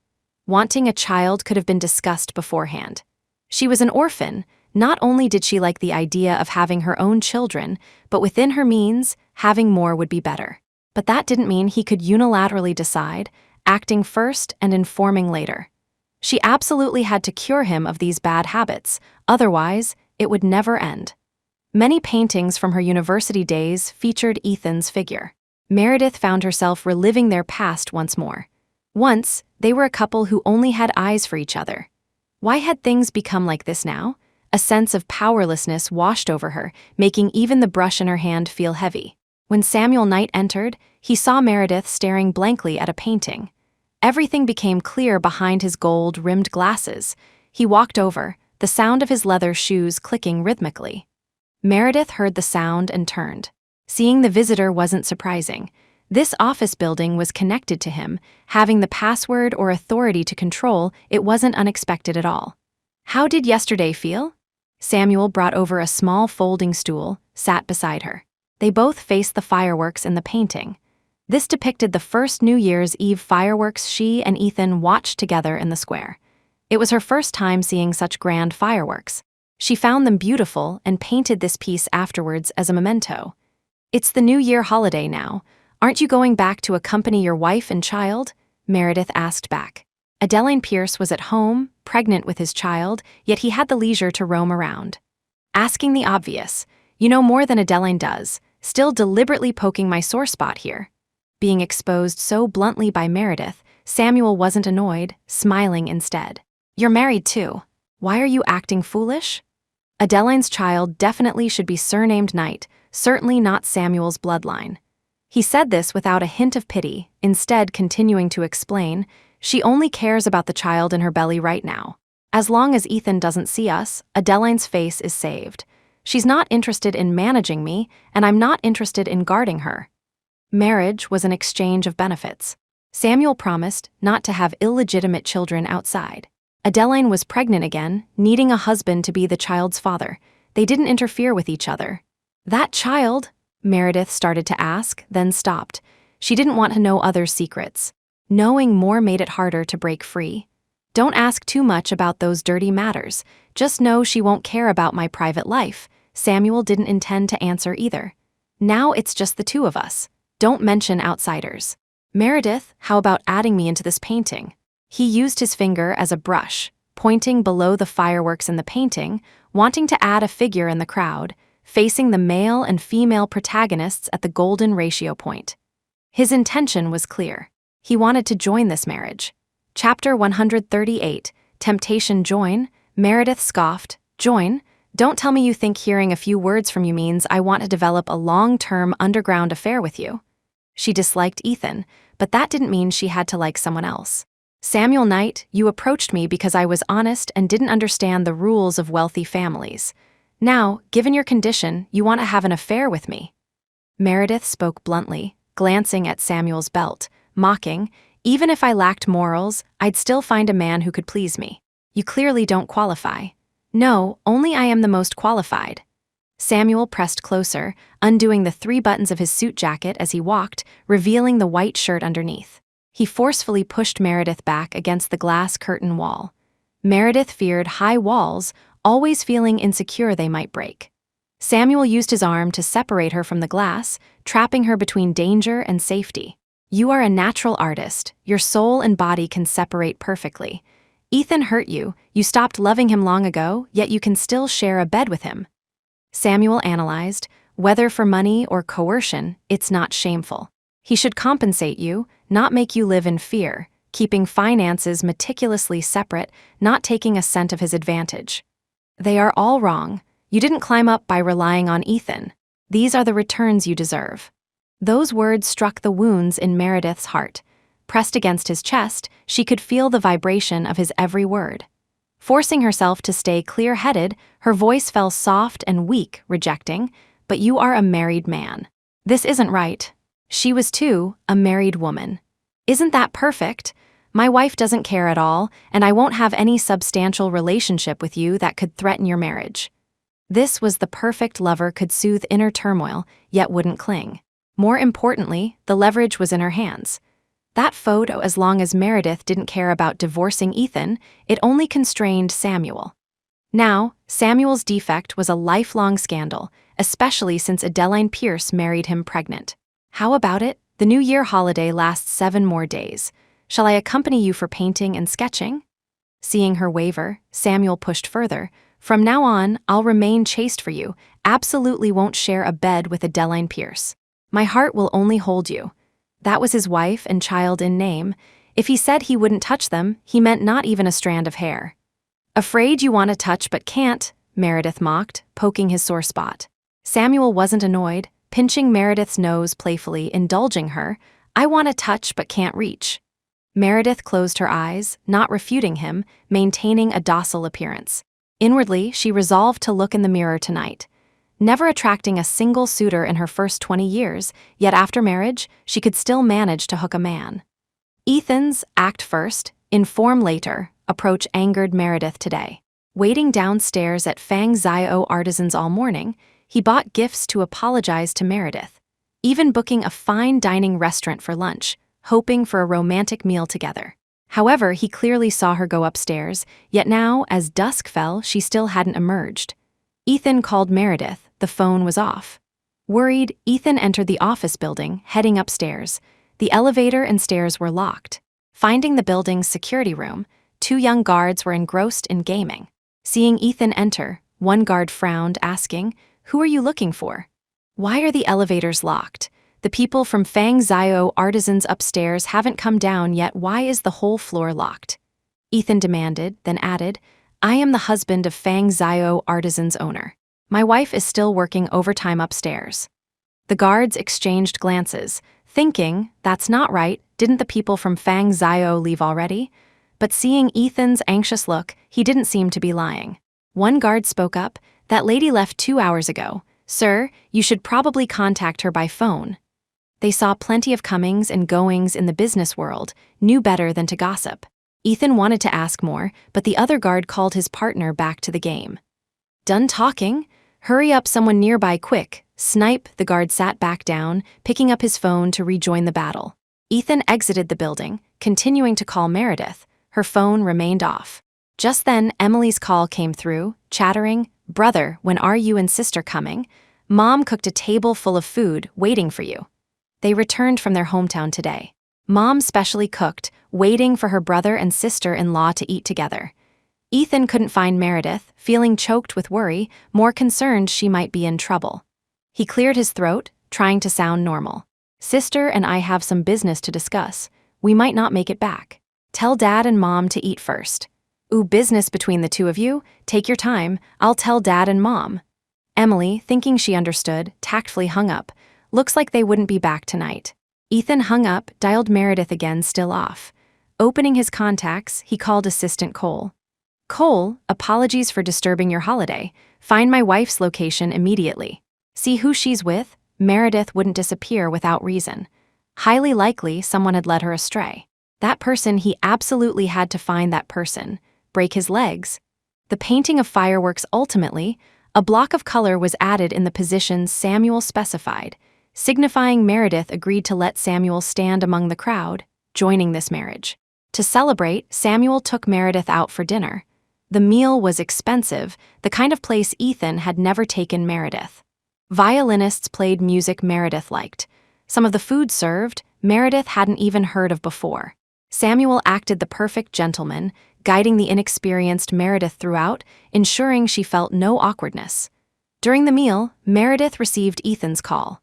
Wanting a child could have been discussed beforehand. She was an orphan. Not only did she like the idea of having her own children, but within her means, having more would be better. But that didn't mean he could unilaterally decide, acting first and informing later. She absolutely had to cure him of these bad habits, otherwise, it would never end. Many paintings from her university days featured Ethan's figure. Meredith found herself reliving their past once more. Once, they were a couple who only had eyes for each other. Why had things become like this now? A sense of powerlessness washed over her, making even the brush in her hand feel heavy. When Samuel Knight entered, he saw Meredith staring blankly at a painting. Everything became clear behind his gold-rimmed glasses. He walked over, the sound of his leather shoes clicking rhythmically. Meredith heard the sound and turned. Seeing the visitor wasn't surprising. This office building was connected to him. Having the password or authority to control, it wasn't unexpected at all. "How did yesterday feel?" Samuel brought over a small folding stool, sat beside her. They both faced the fireworks in the painting. This depicted the first New Year's Eve fireworks she and Ethan watched together in the square. It was her first time seeing such grand fireworks. She found them beautiful and painted this piece afterwards as a memento. "It's the New Year holiday now. Aren't you going back to accompany your wife and child?" Meredith asked back. Adeline Pierce was at home, pregnant with his child, yet he had the leisure to roam around. Asking the obvious, "You know more than Adeline does, still deliberately poking my sore spot here." Being exposed so bluntly by Meredith, Samuel wasn't annoyed, smiling instead. "You're married too. Why are you acting foolish?" Adeline's child definitely should be surnamed Knight, certainly not Samuel's bloodline. He said this without a hint of pity, instead continuing to explain, "She only cares about the child in her belly right now. As long as Ethan doesn't see us, Adeline's face is saved. She's not interested in managing me, and I'm not interested in guarding her." Marriage was an exchange of benefits. Samuel promised not to have illegitimate children outside. Adeline was pregnant again, needing a husband to be the child's father. They didn't interfere with each other. "That child?" Meredith started to ask, then stopped. She didn't want to know others' secrets. Knowing more made it harder to break free. "Don't ask too much about those dirty matters. Just know she won't care about my private life." Samuel didn't intend to answer either. "Now it's just the two of us. Don't mention outsiders." "Meredith, how about adding me into this painting?" He used his finger as a brush, pointing below the fireworks in the painting, wanting to add a figure in the crowd, facing the male and female protagonists at the golden ratio point. His intention was clear. He wanted to join this marriage. Chapter 138, Temptation Join. Meredith scoffed. "Join? Don't tell me you think hearing a few words from you means I want to develop a long-term underground affair with you." She disliked Ethan, but that didn't mean she had to like someone else. "Samuel Knight, you approached me because I was honest and didn't understand the rules of wealthy families. Now, given your condition, you want to have an affair with me." Meredith spoke bluntly, glancing at Samuel's belt, mocking, "Even if I lacked morals, I'd still find a man who could please me. You clearly don't qualify." "No, only I am the most qualified." Samuel pressed closer, undoing the 3 buttons of his suit jacket as he walked, revealing the white shirt underneath. He forcefully pushed Meredith back against the glass curtain wall. Meredith feared high walls, always feeling insecure they might break. Samuel used his arm to separate her from the glass, trapping her between danger and safety. "You are a natural artist. Your soul and body can separate perfectly. Ethan hurt you, you stopped loving him long ago, yet you can still share a bed with him." Samuel analyzed, "Whether for money or coercion, it's not shameful. He should compensate you, not make you live in fear, keeping finances meticulously separate, not taking a cent of his advantage. They are all wrong. You didn't climb up by relying on Ethan. These are the returns you deserve." Those words struck the wounds in Meredith's heart. Pressed against his chest, she could feel the vibration of his every word. Forcing herself to stay clear-headed, her voice fell soft and weak, rejecting, "But you are a married man. This isn't right." She was too, a married woman. "Isn't that perfect? My wife doesn't care at all, and I won't have any substantial relationship with you that could threaten your marriage." This was the perfect lover could soothe inner turmoil, yet wouldn't cling. More importantly, the leverage was in her hands. That photo, as long as Meredith didn't care about divorcing Ethan, it only constrained Samuel. Now, Samuel's defect was a lifelong scandal, especially since Adeline Pierce married him pregnant. "How about it? The New Year holiday lasts 7 more days. Shall I accompany you for painting and sketching?" Seeing her waver, Samuel pushed further. "From now on, I'll remain chaste for you, absolutely won't share a bed with Adeline Pierce. My heart will only hold you." That was his wife and child in name. If he said he wouldn't touch them, he meant not even a strand of hair. "Afraid you want to touch but can't," Meredith mocked, poking his sore spot. Samuel wasn't annoyed, pinching Meredith's nose playfully, indulging her. "I want to touch but can't reach." Meredith closed her eyes, not refuting him, maintaining a docile appearance. Inwardly, she resolved to look in the mirror tonight. Never attracting a single suitor in her first 20 years, yet after marriage, she could still manage to hook a man. Ethan's act first, inform later, approach angered Meredith today. Waiting downstairs at Fang Zio Artisans all morning, he bought gifts to apologize to Meredith, even booking a fine dining restaurant for lunch, hoping for a romantic meal together. However, he clearly saw her go upstairs, yet now, as dusk fell, she still hadn't emerged. Ethan called Meredith. The phone was off. Worried, Ethan entered the office building, heading upstairs. The elevator and stairs were locked. Finding the building's security room, 2 young guards were engrossed in gaming. Seeing Ethan enter, one guard frowned, asking, "Who are you looking for?" "Why are the elevators locked? The people from Fang Zio Artisans upstairs haven't come down yet. Why is the whole floor locked?" Ethan demanded, then added, "I am the husband of Fang Zio Artisans owner. My wife is still working overtime upstairs." The guards exchanged glances, thinking, that's not right, didn't the people from Fang Zio leave already? But seeing Ethan's anxious look, he didn't seem to be lying. One guard spoke up, "That lady left 2 hours ago. Sir, you should probably contact her by phone." They saw plenty of comings and goings in the business world, knew better than to gossip. Ethan wanted to ask more, but the other guard called his partner back to the game. "Done talking? Hurry up, someone nearby, quick." Snipe, the guard sat back down, picking up his phone to rejoin the battle. Ethan exited the building, continuing to call Meredith. Her phone remained off. Just then, Emily's call came through, chattering, "Brother, when are you and sister coming? Mom cooked a table full of food, waiting for you." They returned from their hometown today. Mom specially cooked, waiting for her brother and sister-in-law to eat together. Ethan couldn't find Meredith, feeling choked with worry, more concerned she might be in trouble. He cleared his throat, trying to sound normal. "Sister and I have some business to discuss. We might not make it back. Tell Dad and Mom to eat first." "Ooh, business between the two of you? Take your time, I'll tell Dad and Mom." Emily, thinking she understood, tactfully hung up. Looks like they wouldn't be back tonight. Ethan hung up, dialed Meredith again, still off. Opening his contacts, he called Assistant Cole. "Cole, apologies for disturbing your holiday. Find my wife's location immediately. See who she's with." Meredith wouldn't disappear without reason. Highly likely someone had led her astray. That person, he absolutely had to find that person. Break his legs. The painting of fireworks ultimately, a block of color was added in the position Samuel specified, signifying Meredith agreed to let Samuel stand among the crowd, joining this marriage. To celebrate, Samuel took Meredith out for dinner. The meal was expensive, the kind of place Ethan had never taken Meredith. Violinists played music Meredith liked. Some of the food served, Meredith hadn't even heard of before. Samuel acted the perfect gentleman, guiding the inexperienced Meredith throughout, ensuring she felt no awkwardness. During the meal, Meredith received Ethan's call.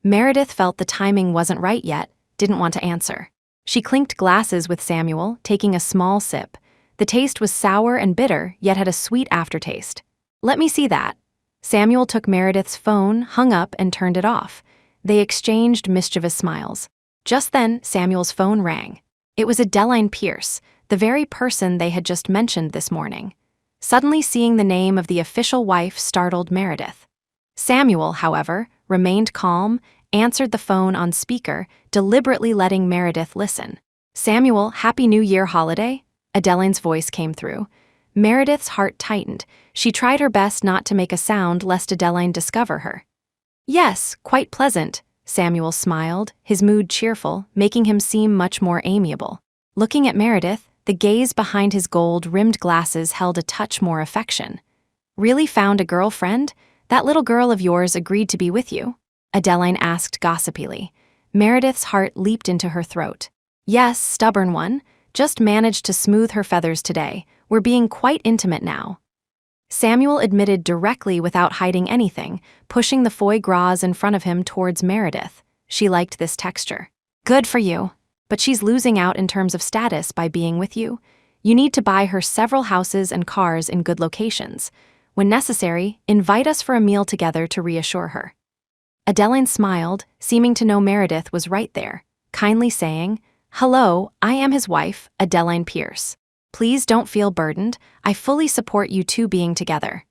Meredith felt the timing wasn't right yet, didn't want to answer. She clinked glasses with Samuel, taking a small sip. The taste was sour and bitter, yet had a sweet aftertaste. "Let me see that." Samuel took Meredith's phone, hung up, and turned it off. They exchanged mischievous smiles. Just then, Samuel's phone rang. It was Adeline Pierce, the very person they had just mentioned this morning. Suddenly seeing the name of the official wife startled Meredith. Samuel, however, remained calm, answered the phone on speaker, deliberately letting Meredith listen. "Samuel, Happy New Year holiday?" Adeline's voice came through. Meredith's heart tightened. She tried her best not to make a sound lest Adeline discover her. "Yes, quite pleasant," Samuel smiled, his mood cheerful, making him seem much more amiable. Looking at Meredith, the gaze behind his gold-rimmed glasses held a touch more affection. "Really found a girlfriend? That little girl of yours agreed to be with you?" Adeline asked gossipily. Meredith's heart leaped into her throat. "Yes, stubborn one. Just managed to smooth her feathers today. We're being quite intimate now." Samuel admitted directly without hiding anything, pushing the foie gras in front of him towards Meredith. She liked this texture. "Good for you. But she's losing out in terms of status by being with you. You need to buy her several houses and cars in good locations. When necessary, invite us for a meal together to reassure her." Adeline smiled, seeming to know Meredith was right there, kindly saying, "Hello, I am his wife, Adeline Pierce. Please don't feel burdened, I fully support you two being together."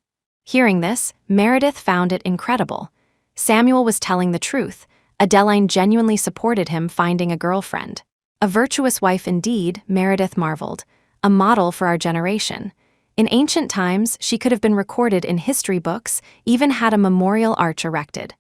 Hearing this, Meredith found it incredible. Samuel was telling the truth. Adeline genuinely supported him finding a girlfriend. A virtuous wife indeed, Meredith marveled. A model for our generation. In ancient times, she could have been recorded in history books, even had a memorial arch erected.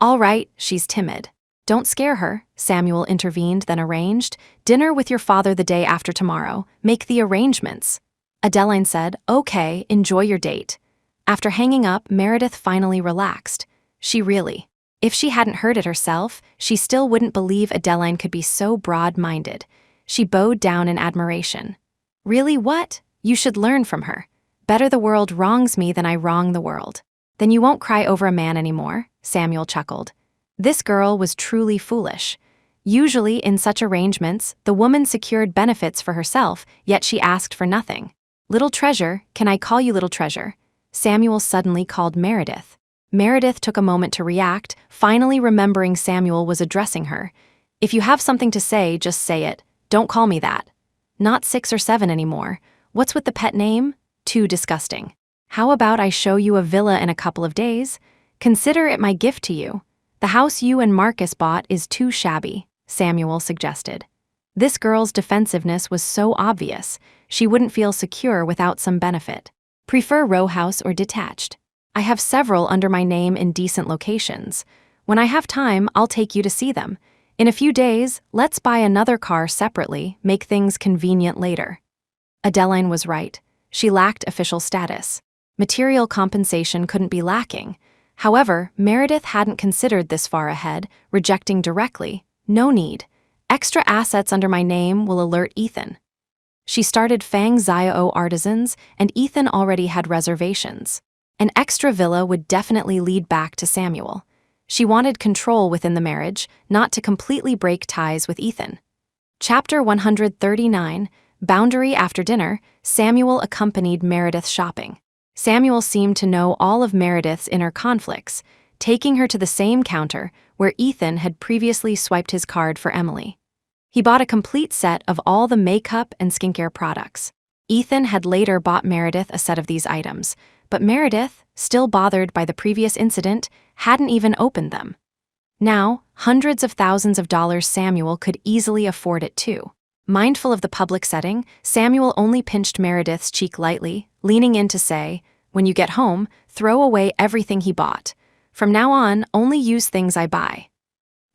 "All right, she's timid. Don't scare her," Samuel intervened, then arranged. "Dinner with your father the day after tomorrow. Make the arrangements." Adeline said, "Okay, enjoy your date." After hanging up, Meredith finally relaxed. If she hadn't heard it herself, she still wouldn't believe Adeline could be so broad-minded. She bowed down in admiration. "Really, what? You should learn from her. Better the world wrongs me than I wrong the world." "Then you won't cry over a man anymore," Samuel chuckled. This girl was truly foolish. Usually, in such arrangements, the woman secured benefits for herself, yet she asked for nothing. "Little treasure, can I call you little treasure?" Samuel suddenly called Meredith. Meredith took a moment to react, finally remembering Samuel was addressing her. "If you have something to say, just say it. Don't call me that." "Not 6 or 7 anymore. What's with the pet name? Too disgusting. How about I show you a villa in a couple of days? Consider it my gift to you. The house you and Marcus bought is too shabby," Samuel suggested. This girl's defensiveness was so obvious, she wouldn't feel secure without some benefit. "Prefer row house or detached? I have several under my name in decent locations. When I have time, I'll take you to see them. In a few days, let's buy another car separately, make things convenient later." Adeline was right. She lacked official status. Material compensation couldn't be lacking. However, Meredith hadn't considered this far ahead, rejecting directly. "No need. Extra assets under my name will alert Ethan." She started Fang Xiao Artisans, and Ethan already had reservations. An extra villa would definitely lead back to Samuel. She wanted control within the marriage, not to completely break ties with Ethan. Chapter 139, Boundary. After dinner, Samuel accompanied Meredith shopping. Samuel seemed to know all of Meredith's inner conflicts, taking her to the same counter where Ethan had previously swiped his card for Emily. He bought a complete set of all the makeup and skincare products. Ethan had later bought Meredith a set of these items, but Meredith, still bothered by the previous incident, hadn't even opened them. Now, hundreds of thousands of dollars, Samuel could easily afford it too. Mindful of the public setting, Samuel only pinched Meredith's cheek lightly, leaning in to say, "When you get home, throw away everything he bought. From now on, only use things I buy."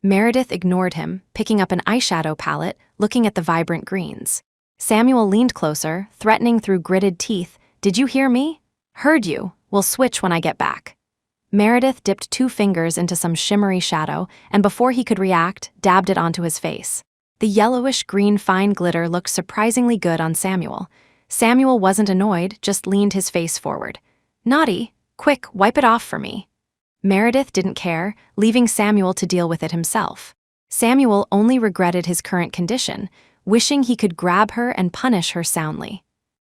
Meredith ignored him, picking up an eyeshadow palette, looking at the vibrant greens. Samuel leaned closer, threatening through gritted teeth, "Did you hear me?" "Heard you. We'll switch when I get back." Meredith dipped 2 fingers into some shimmery shadow, and before he could react, dabbed it onto his face. The yellowish-green fine glitter looked surprisingly good on Samuel. Samuel wasn't annoyed, just leaned his face forward. "Naughty. Quick, wipe it off for me." Meredith didn't care, leaving Samuel to deal with it himself. Samuel only regretted his current condition, wishing he could grab her and punish her soundly.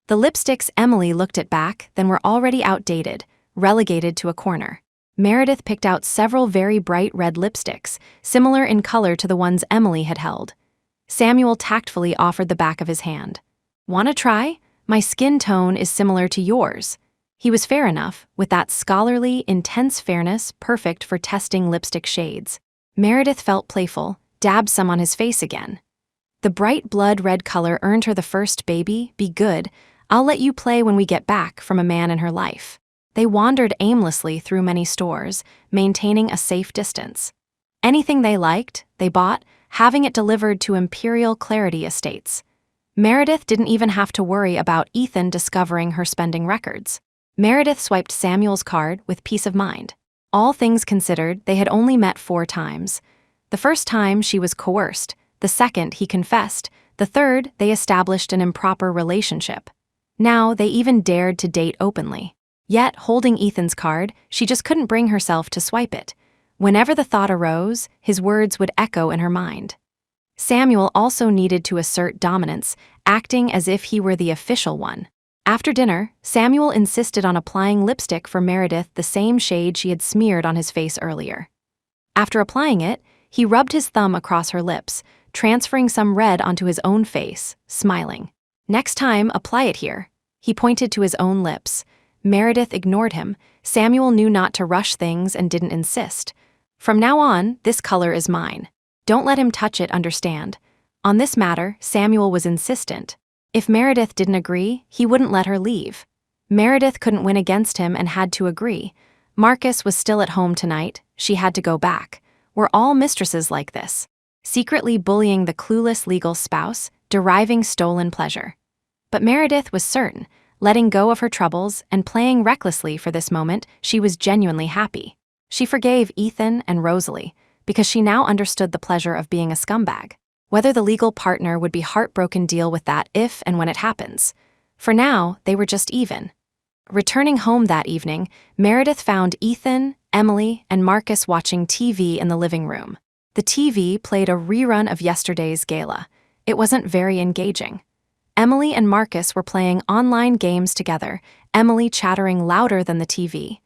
The lipsticks Emily looked at back, then were already outdated, relegated to a corner. Meredith picked out several very bright red lipsticks, similar in color to the ones Emily had held. Samuel tactfully offered the back of his hand. "Wanna try? My skin tone is similar to yours." He was fair enough, with that scholarly, intense fairness perfect for testing lipstick shades. Meredith felt playful, dabbed some on his face again. The bright blood red color earned her the first "baby, be good, I'll let you play when we get back" from a man in her life. They wandered aimlessly through many stores, maintaining a safe distance. Anything they liked, they bought, having it delivered to Imperial Clarity Estates. Meredith didn't even have to worry about Ethan discovering her spending records. Meredith swiped Samuel's card with peace of mind. All things considered, they had only met 4 times. The first time, she was coerced. The second, he confessed. The third, they established an improper relationship. Now, they even dared to date openly. Yet, holding Ethan's card, she just couldn't bring herself to swipe it. Whenever the thought arose, his words would echo in her mind. Samuel also needed to assert dominance, acting as if he were the official one. After dinner, Samuel insisted on applying lipstick for Meredith, the same shade she had smeared on his face earlier. After applying it, he rubbed his thumb across her lips, transferring some red onto his own face, smiling. Next time, apply it here. He pointed to his own lips. Meredith ignored him. Samuel knew not to rush things and didn't insist. From now on, this color is mine. Don't let him touch it, understand? On this matter, Samuel was insistent. If Meredith didn't agree, he wouldn't let her leave. Meredith couldn't win against him and had to agree. Marcus was still at home tonight. She had to go back. We're all mistresses like this. Secretly bullying the clueless legal spouse, deriving stolen pleasure. But Meredith was certain, letting go of her troubles and playing recklessly for this moment, she was genuinely happy. She forgave Ethan and Rosalie, because she now understood the pleasure of being a scumbag. Whether the legal partner would be heartbroken, deal with that if and when it happens. For now, they were just even. Returning home that evening, Meredith found Ethan, Emily, and Marcus watching TV in the living room. The TV played a rerun of yesterday's gala. It wasn't very engaging. Emily and Marcus were playing online games together, Emily chattering louder than the TV.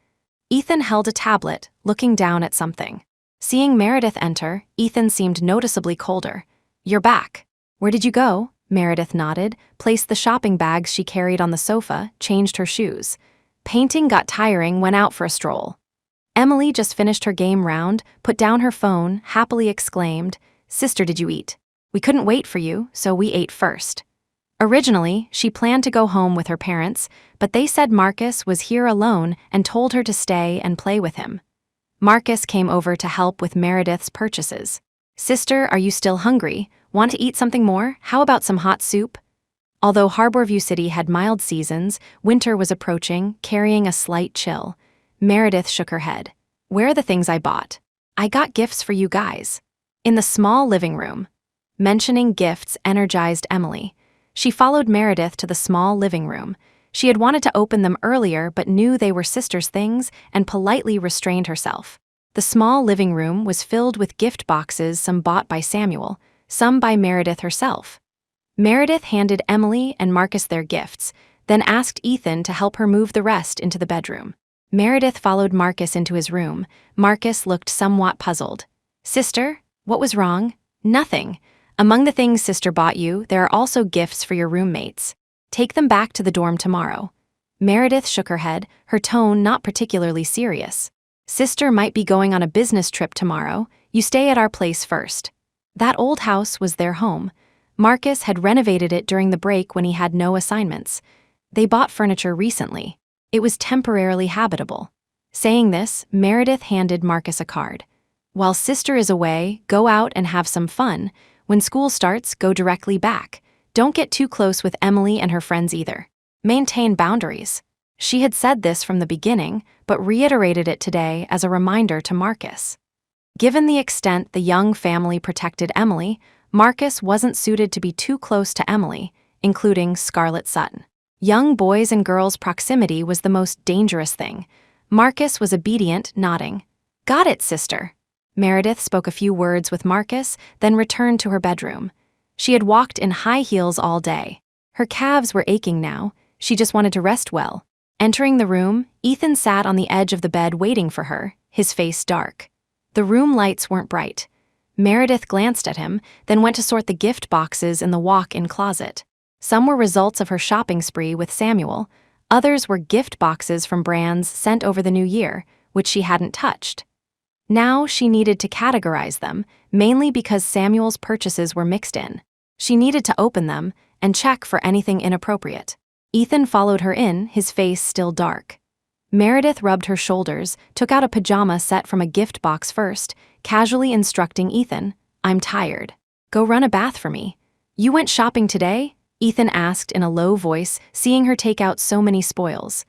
Ethan held a tablet, looking down at something. Seeing Meredith enter, Ethan seemed noticeably colder. "You're back. Where did you go?" Meredith nodded, placed the shopping bags she carried on the sofa, changed her shoes. Painting got tiring, went out for a stroll. Emily just finished her game round, put down her phone, happily exclaimed, "Sister, did you eat? We couldn't wait for you, so we ate first." Originally, she planned to go home with her parents, but they said Marcus was here alone and told her to stay and play with him. Marcus came over to help with Meredith's purchases. "Sister, are you still hungry? Want to eat something more? How about some hot soup?" Although Harborview City had mild seasons, winter was approaching, carrying a slight chill. Meredith shook her head. "Where are the things I bought? I got gifts for you guys." In the small living room. Mentioning gifts energized Emily. She followed Meredith to the small living room. She had wanted to open them earlier but knew they were sisters' things and politely restrained herself. The small living room was filled with gift boxes, some bought by Samuel, some by Meredith herself. Meredith handed Emily and Marcus their gifts, then asked Ethan to help her move the rest into the bedroom. Meredith followed Marcus into his room. Marcus looked somewhat puzzled. "Sister, what was wrong?" "Nothing. Among the things Sister bought you, there are also gifts for your roommates. Take them back to the dorm tomorrow." Meredith shook her head, her tone not particularly serious. "Sister might be going on a business trip tomorrow. You stay at our place first." That old house was their home. Marcus had renovated it during the break when he had no assignments. They bought furniture recently. It was temporarily habitable. Saying this, Meredith handed Marcus a card. "While Sister is away, go out and have some fun. When school starts, go directly back. Don't get too close with Emily and her friends either. Maintain boundaries." She had said this from the beginning, but reiterated it today as a reminder to Marcus. Given the extent the young family protected Emily, Marcus wasn't suited to be too close to Emily, including Scarlett Sutton. Young boys' and girls' proximity was the most dangerous thing. Marcus was obedient, nodding. "Got it, sister." Meredith spoke a few words with Marcus, then returned to her bedroom. She had walked in high heels all day. Her calves were aching now. She just wanted to rest well. Entering the room, Ethan sat on the edge of the bed waiting for her, his face dark. The room lights weren't bright. Meredith glanced at him, then went to sort the gift boxes in the walk-in closet. Some were results of her shopping spree with Samuel. Others were gift boxes from brands sent over the new year, which she hadn't touched. Now she needed to categorize them, mainly because Samuel's purchases were mixed in. She needed to open them and check for anything inappropriate. Ethan followed her in, his face still dark. Meredith rubbed her shoulders, took out a pajama set from a gift box first, casually instructing Ethan, "I'm tired. Go run a bath for me." "You went shopping today?" Ethan asked in a low voice, seeing her take out so many spoils.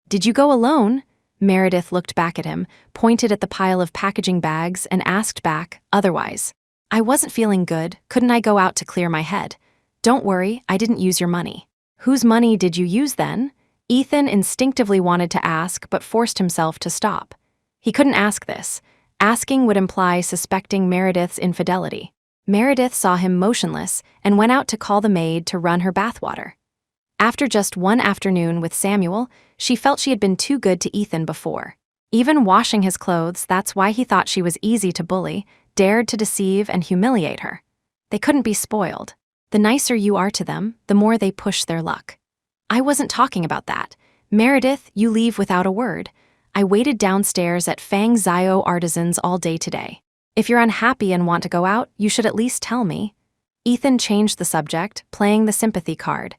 "Did you go alone?" Meredith looked back at him, pointed at the pile of packaging bags, and asked back, otherwise. "I wasn't feeling good. Couldn't I go out to clear my head?" "Don't worry, I didn't use your money." "Whose money did you use then?" Ethan instinctively wanted to ask, but forced himself to stop. He couldn't ask this. Asking would imply suspecting Meredith's infidelity. Meredith saw him motionless and went out to call the maid to run her bathwater. After just one afternoon with Samuel, she felt she had been too good to Ethan before. Even washing his clothes, that's why he thought she was easy to bully, dared to deceive and humiliate her. They couldn't be spoiled. The nicer you are to them, the more they push their luck. I wasn't talking about that. Meredith, you leave without a word. I waited downstairs at Fang Zio Artisans all day today. If you're unhappy and want to go out, you should at least tell me. Ethan changed the subject, playing the sympathy card.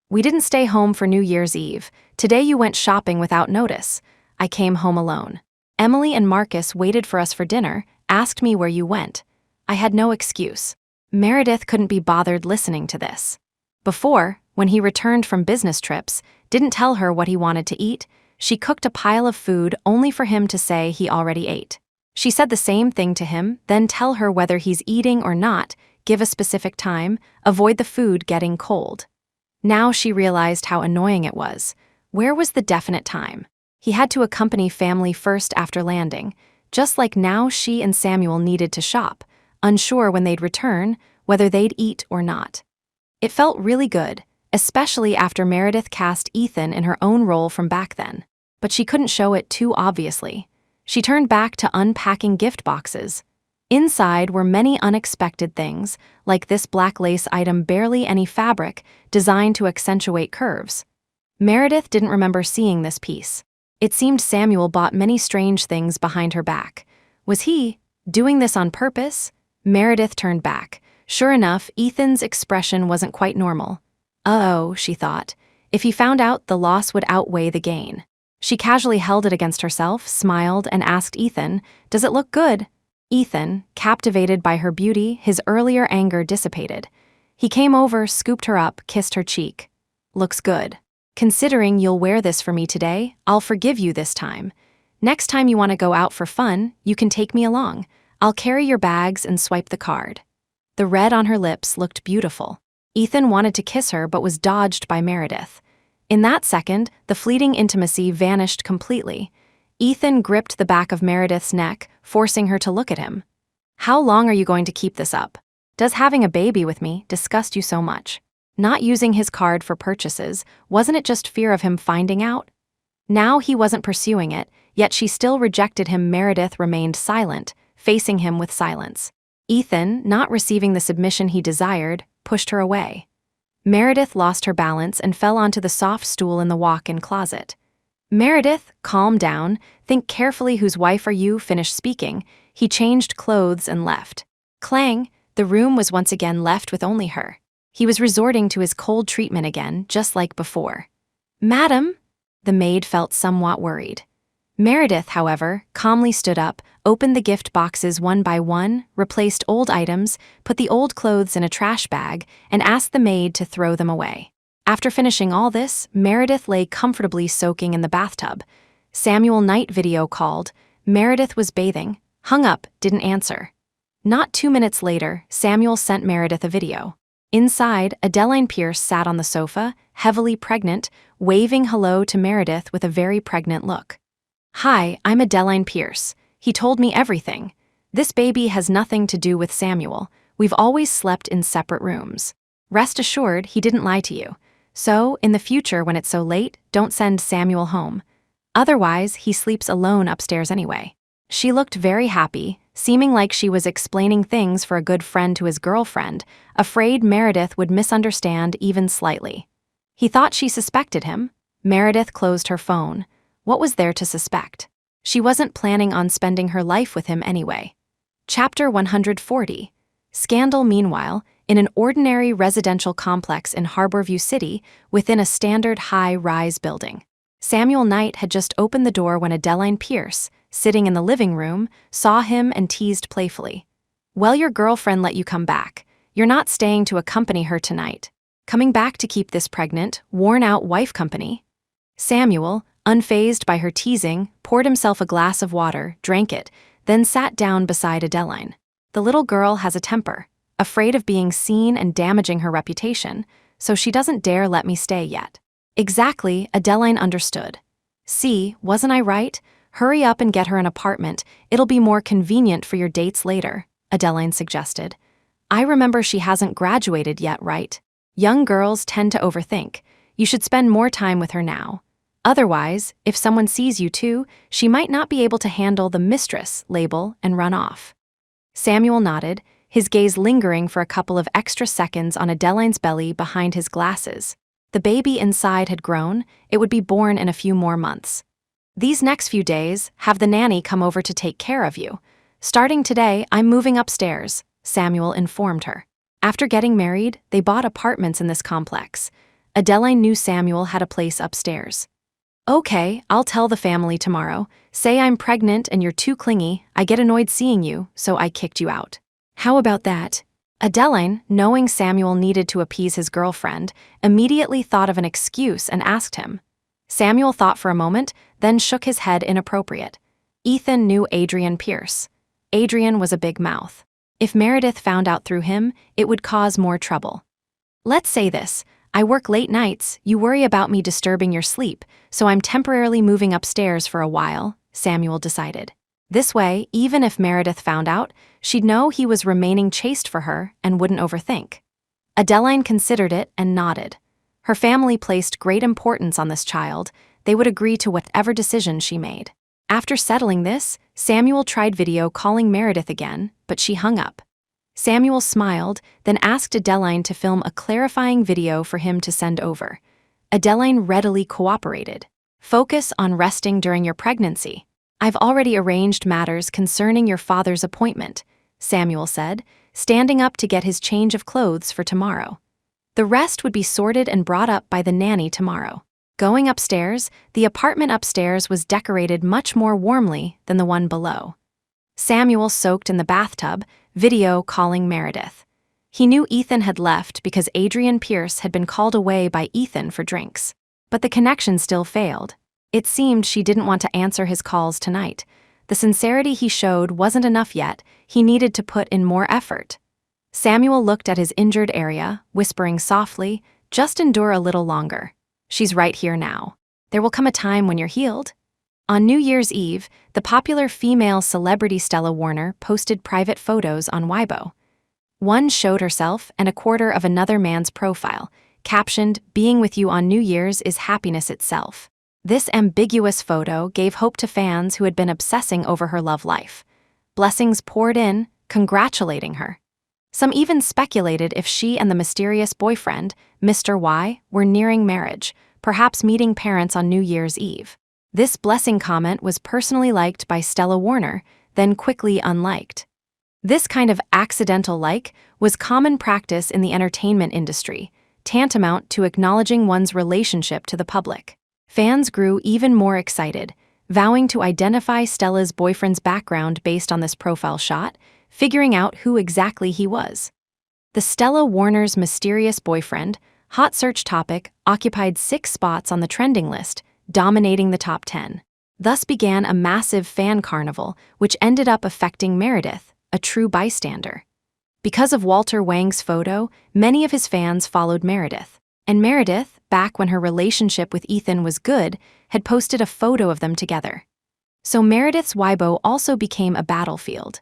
We didn't stay home for New Year's Eve. Today you went shopping without notice. I came home alone. Emily and Marcus waited for us for dinner, asked me where you went. I had no excuse. Meredith couldn't be bothered listening to this. Before, when he returned from business trips, didn't tell her what he wanted to eat, she cooked a pile of food only for him to say he already ate. She said the same thing to him, then tell her whether he's eating or not, give a specific time, avoid the food getting cold. Now she realized how annoying it was. Where was the definite time? He had to accompany family first after landing, just like now she and Samuel needed to shop, unsure when they'd return, whether they'd eat or not. It felt really good, especially after Meredith cast Ethan in her own role from back then. But she couldn't show it too obviously. She turned back to unpacking gift boxes. Inside were many unexpected things, like this black lace item, barely any fabric, designed to accentuate curves. Meredith didn't remember seeing this piece. It seemed Samuel bought many strange things behind her back. Was he doing this on purpose? Meredith turned back. Sure enough, Ethan's expression wasn't quite normal. Uh-oh, she thought. If he found out, the loss would outweigh the gain. She casually held it against herself, smiled, and asked Ethan, "Does it look good?" Ethan, captivated by her beauty, his earlier anger dissipated. He came over, scooped her up, kissed her cheek. "Looks good. Considering you'll wear this for me today, I'll forgive you this time. Next time you want to go out for fun, you can take me along. I'll carry your bags and swipe the card." The red on her lips looked beautiful. Ethan wanted to kiss her but was dodged by Meredith. In that second, the fleeting intimacy vanished completely. Ethan gripped the back of Meredith's neck, forcing her to look at him. "How long are you going to keep this up? Does having a baby with me disgust you so much?" Not using his card for purchases, wasn't it just fear of him finding out? Now he wasn't pursuing it, yet she still rejected him. Meredith remained silent, facing him with silence. Ethan, not receiving the submission he desired, pushed her away. Meredith lost her balance and fell onto the soft stool in the walk-in closet. "Meredith, calm down, think carefully. Whose wife are you?" Finished speaking, he changed clothes and left. Clang, the room was once again left with only her. He was resorting to his cold treatment again, just like before. "Madam?" The maid felt somewhat worried. Meredith, however, calmly stood up, opened the gift boxes one by one, replaced old items, put the old clothes in a trash bag, and asked the maid to throw them away. After finishing all this, Meredith lay comfortably soaking in the bathtub. Samuel night video called. Meredith was bathing, hung up, didn't answer. Not 2 minutes later, Samuel sent Meredith a video. Inside, Adeline Pierce sat on the sofa, heavily pregnant, waving hello to Meredith with a very pregnant look. "Hi, I'm Adeline Pierce. He told me everything. This baby has nothing to do with Samuel. We've always slept in separate rooms. Rest assured, he didn't lie to you. So, in the future when it's so late, don't send Samuel home. Otherwise, he sleeps alone upstairs anyway." She looked very happy, seeming like she was explaining things for a good friend to his girlfriend, afraid Meredith would misunderstand even slightly. He thought she suspected him. Meredith closed her phone. What was there to suspect? She wasn't planning on spending her life with him anyway. Chapter 140. Scandal. Meanwhile, in an ordinary residential complex in Harborview City, within a standard high-rise building. Samuel Knight had just opened the door when Adeline Pierce, sitting in the living room, saw him and teased playfully. "Well, your girlfriend let you come back. You're not staying to accompany her tonight. Coming back to keep this pregnant, worn-out wife company?" Samuel, unfazed by her teasing, poured himself a glass of water, drank it, then sat down beside Adeline. The little girl has a temper, afraid of being seen and damaging her reputation, so she doesn't dare let me stay yet. Exactly, Adeline understood. "See, wasn't I right? Hurry up and get her an apartment. It'll be more convenient for your dates later," Adeline suggested. "I remember she hasn't graduated yet, right? Young girls tend to overthink. You should spend more time with her now. Otherwise, if someone sees you too, she might not be able to handle the mistress label and run off. Samuel nodded, his gaze lingering for a couple of extra seconds on Adeline's belly behind his glasses. The baby inside had grown, it would be born in a few more months. These next few days, have the nanny come over to take care of you. Starting today, I'm moving upstairs, Samuel informed her. After getting married, they bought apartments in this complex. Adeline knew Samuel had a place upstairs. Okay, I'll tell the family tomorrow. Say I'm pregnant and you're too clingy, I get annoyed seeing you, so I kicked you out. How about that? Adeline, knowing Samuel needed to appease his girlfriend, immediately thought of an excuse and asked him. Samuel thought for a moment, then shook his head inappropriate. Ethan knew Adrian Pierce. Adrian was a big mouth. If Meredith found out through him, it would cause more trouble. Let's say this, I work late nights, you worry about me disturbing your sleep, so I'm temporarily moving upstairs for a while, Samuel decided. This way, even if Meredith found out, she'd know he was remaining chaste for her and wouldn't overthink. Adeline considered it and nodded. Her family placed great importance on this child, they would agree to whatever decision she made. After settling this, Samuel tried video calling Meredith again, but she hung up. Samuel smiled, then asked Adeline to film a clarifying video for him to send over. Adeline readily cooperated. Focus on resting during your pregnancy. I've already arranged matters concerning your father's appointment, Samuel said, standing up to get his change of clothes for tomorrow. The rest would be sorted and brought up by the nanny tomorrow. Going upstairs, the apartment upstairs was decorated much more warmly than the one below. Samuel soaked in the bathtub, video calling Meredith. He knew Ethan had left because Adrian Pierce had been called away by Ethan for drinks. But the connection still failed. It seemed she didn't want to answer his calls tonight. The sincerity he showed wasn't enough yet, he needed to put in more effort. Samuel looked at his injured area, whispering softly, "Just endure a little longer. She's right here now. There will come a time when you're healed." On New Year's Eve, the popular female celebrity Stella Warner posted private photos on Weibo. One showed herself and a quarter of another man's profile, captioned, "Being with you on New Year's is happiness itself." This ambiguous photo gave hope to fans who had been obsessing over her love life. Blessings poured in, congratulating her. Some even speculated if she and the mysterious boyfriend, Mr. Y, were nearing marriage, perhaps meeting parents on New Year's Eve. This blessing comment was personally liked by Stella Warner, then quickly unliked. This kind of accidental like was common practice in the entertainment industry, tantamount to acknowledging one's relationship to the public. Fans grew even more excited, vowing to identify Stella's boyfriend's background based on this profile shot, figuring out who exactly he was. The Stella Warner's mysterious boyfriend, hot search topic, occupied 6 spots on the trending list, dominating the top 10. Thus began a massive fan carnival, which ended up affecting Meredith, a true bystander. Because of Walter Wang's photo, many of his fans followed Meredith. And Meredith, back when her relationship with Ethan was good, had posted a photo of them together. So Meredith's Weibo also became a battlefield.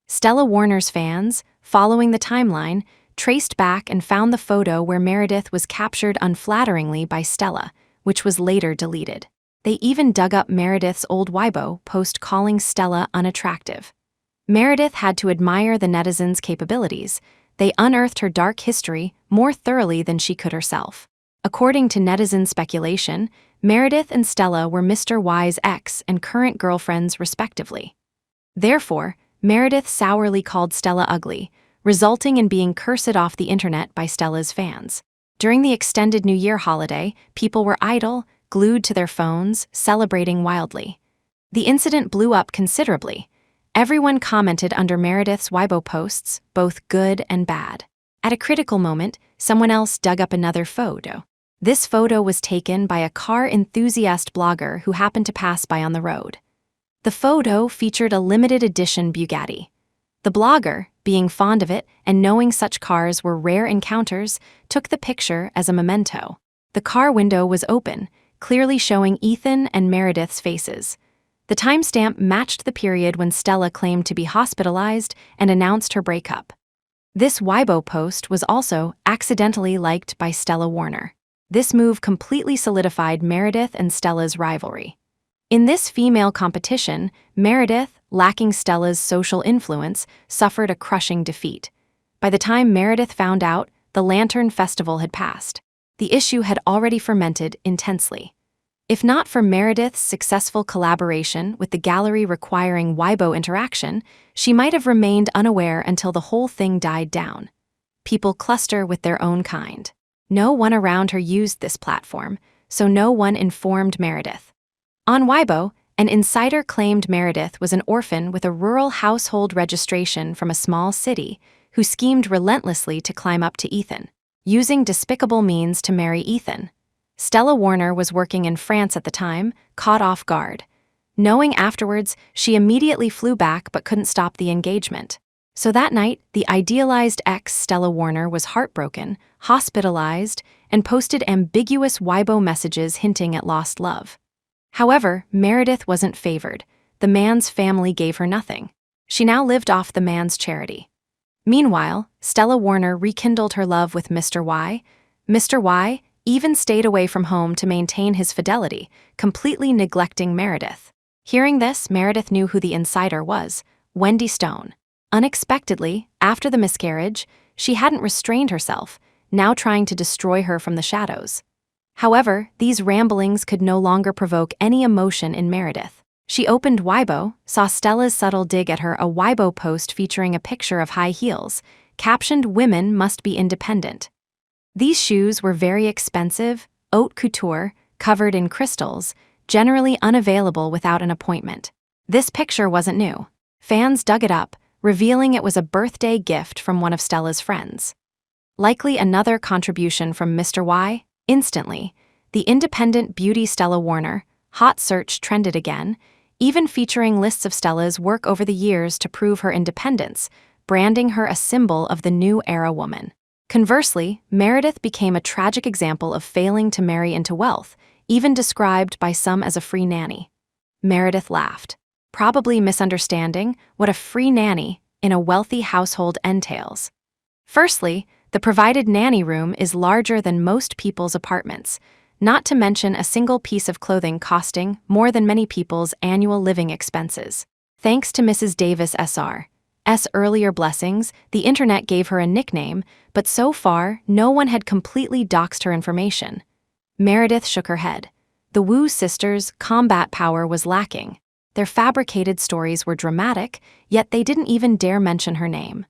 Stella Warner's fans, following the timeline, traced back and found the photo where Meredith was captured unflatteringly by Stella, which was later deleted. They even dug up Meredith's old Weibo post calling Stella unattractive. Meredith had to admire the netizens' capabilities. They unearthed her dark history more thoroughly than she could herself. According to netizen speculation, Meredith and Stella were Mr. Y's ex and current girlfriends respectively. Therefore, Meredith sourly called Stella ugly, resulting in being cursed off the internet by Stella's fans. During the extended New Year holiday, people were idle, glued to their phones, celebrating wildly. The incident blew up considerably. Everyone commented under Meredith's Weibo posts, both good and bad. At a critical moment, someone else dug up another photo. This photo was taken by a car enthusiast blogger who happened to pass by on the road. The photo featured a limited edition Bugatti. The blogger, being fond of it and knowing such cars were rare encounters, took the picture as a memento. The car window was open, clearly showing Ethan and Meredith's faces. The timestamp matched the period when Stella claimed to be hospitalized and announced her breakup. This Weibo post was also accidentally liked by Stella Warner. This move completely solidified Meredith and Stella's rivalry. In this female competition, Meredith, lacking Stella's social influence, suffered a crushing defeat. By the time Meredith found out, the Lantern Festival had passed. The issue had already fermented intensely. If not for Meredith's successful collaboration with the gallery requiring Weibo interaction, she might have remained unaware until the whole thing died down. People cluster with their own kind. No one around her used this platform, so no one informed Meredith. On Weibo, an insider claimed Meredith was an orphan with a rural household registration from a small city who schemed relentlessly to climb up to Ethan, using despicable means to marry Ethan. Stella Warner was working in France at the time, caught off guard. Knowing afterwards, she immediately flew back but couldn't stop the engagement. So that night, the idealized ex Stella Warner was heartbroken, hospitalized, and posted ambiguous Weibo messages hinting at lost love. However, Meredith wasn't favored. The man's family gave her nothing. She now lived off the man's charity. Meanwhile, Stella Warner rekindled her love with Mr. Y. Mr. Y even stayed away from home to maintain his fidelity, completely neglecting Meredith. Hearing this, Meredith knew who the insider was, Wendy Stone. Unexpectedly, after the miscarriage, she hadn't restrained herself, now trying to destroy her from the shadows. However, these ramblings could no longer provoke any emotion in Meredith. She opened Weibo, saw Stella's subtle dig at her, a Weibo post featuring a picture of high heels, captioned "Women must be independent." These shoes were very expensive, haute couture, covered in crystals, generally unavailable without an appointment. This picture wasn't new. Fans dug it up, revealing it was a birthday gift from one of Stella's friends. Likely another contribution from Mr. Y. Instantly, the independent beauty Stella Warner, hot search trended again, even featuring lists of Stella's work over the years to prove her independence, branding her a symbol of the new era woman. Conversely, Meredith became a tragic example of failing to marry into wealth, even described by some as a free nanny. Meredith laughed, probably misunderstanding what a free nanny in a wealthy household entails. Firstly, the provided nanny room is larger than most people's apartments, not to mention a single piece of clothing costing more than many people's annual living expenses. Thanks to Mrs. Davis S.R.'s earlier blessings, the internet gave her a nickname, but so far, no one had completely doxed her information. Meredith shook her head. The Wu sisters' combat power was lacking. Their fabricated stories were dramatic, yet they didn't even dare mention her name.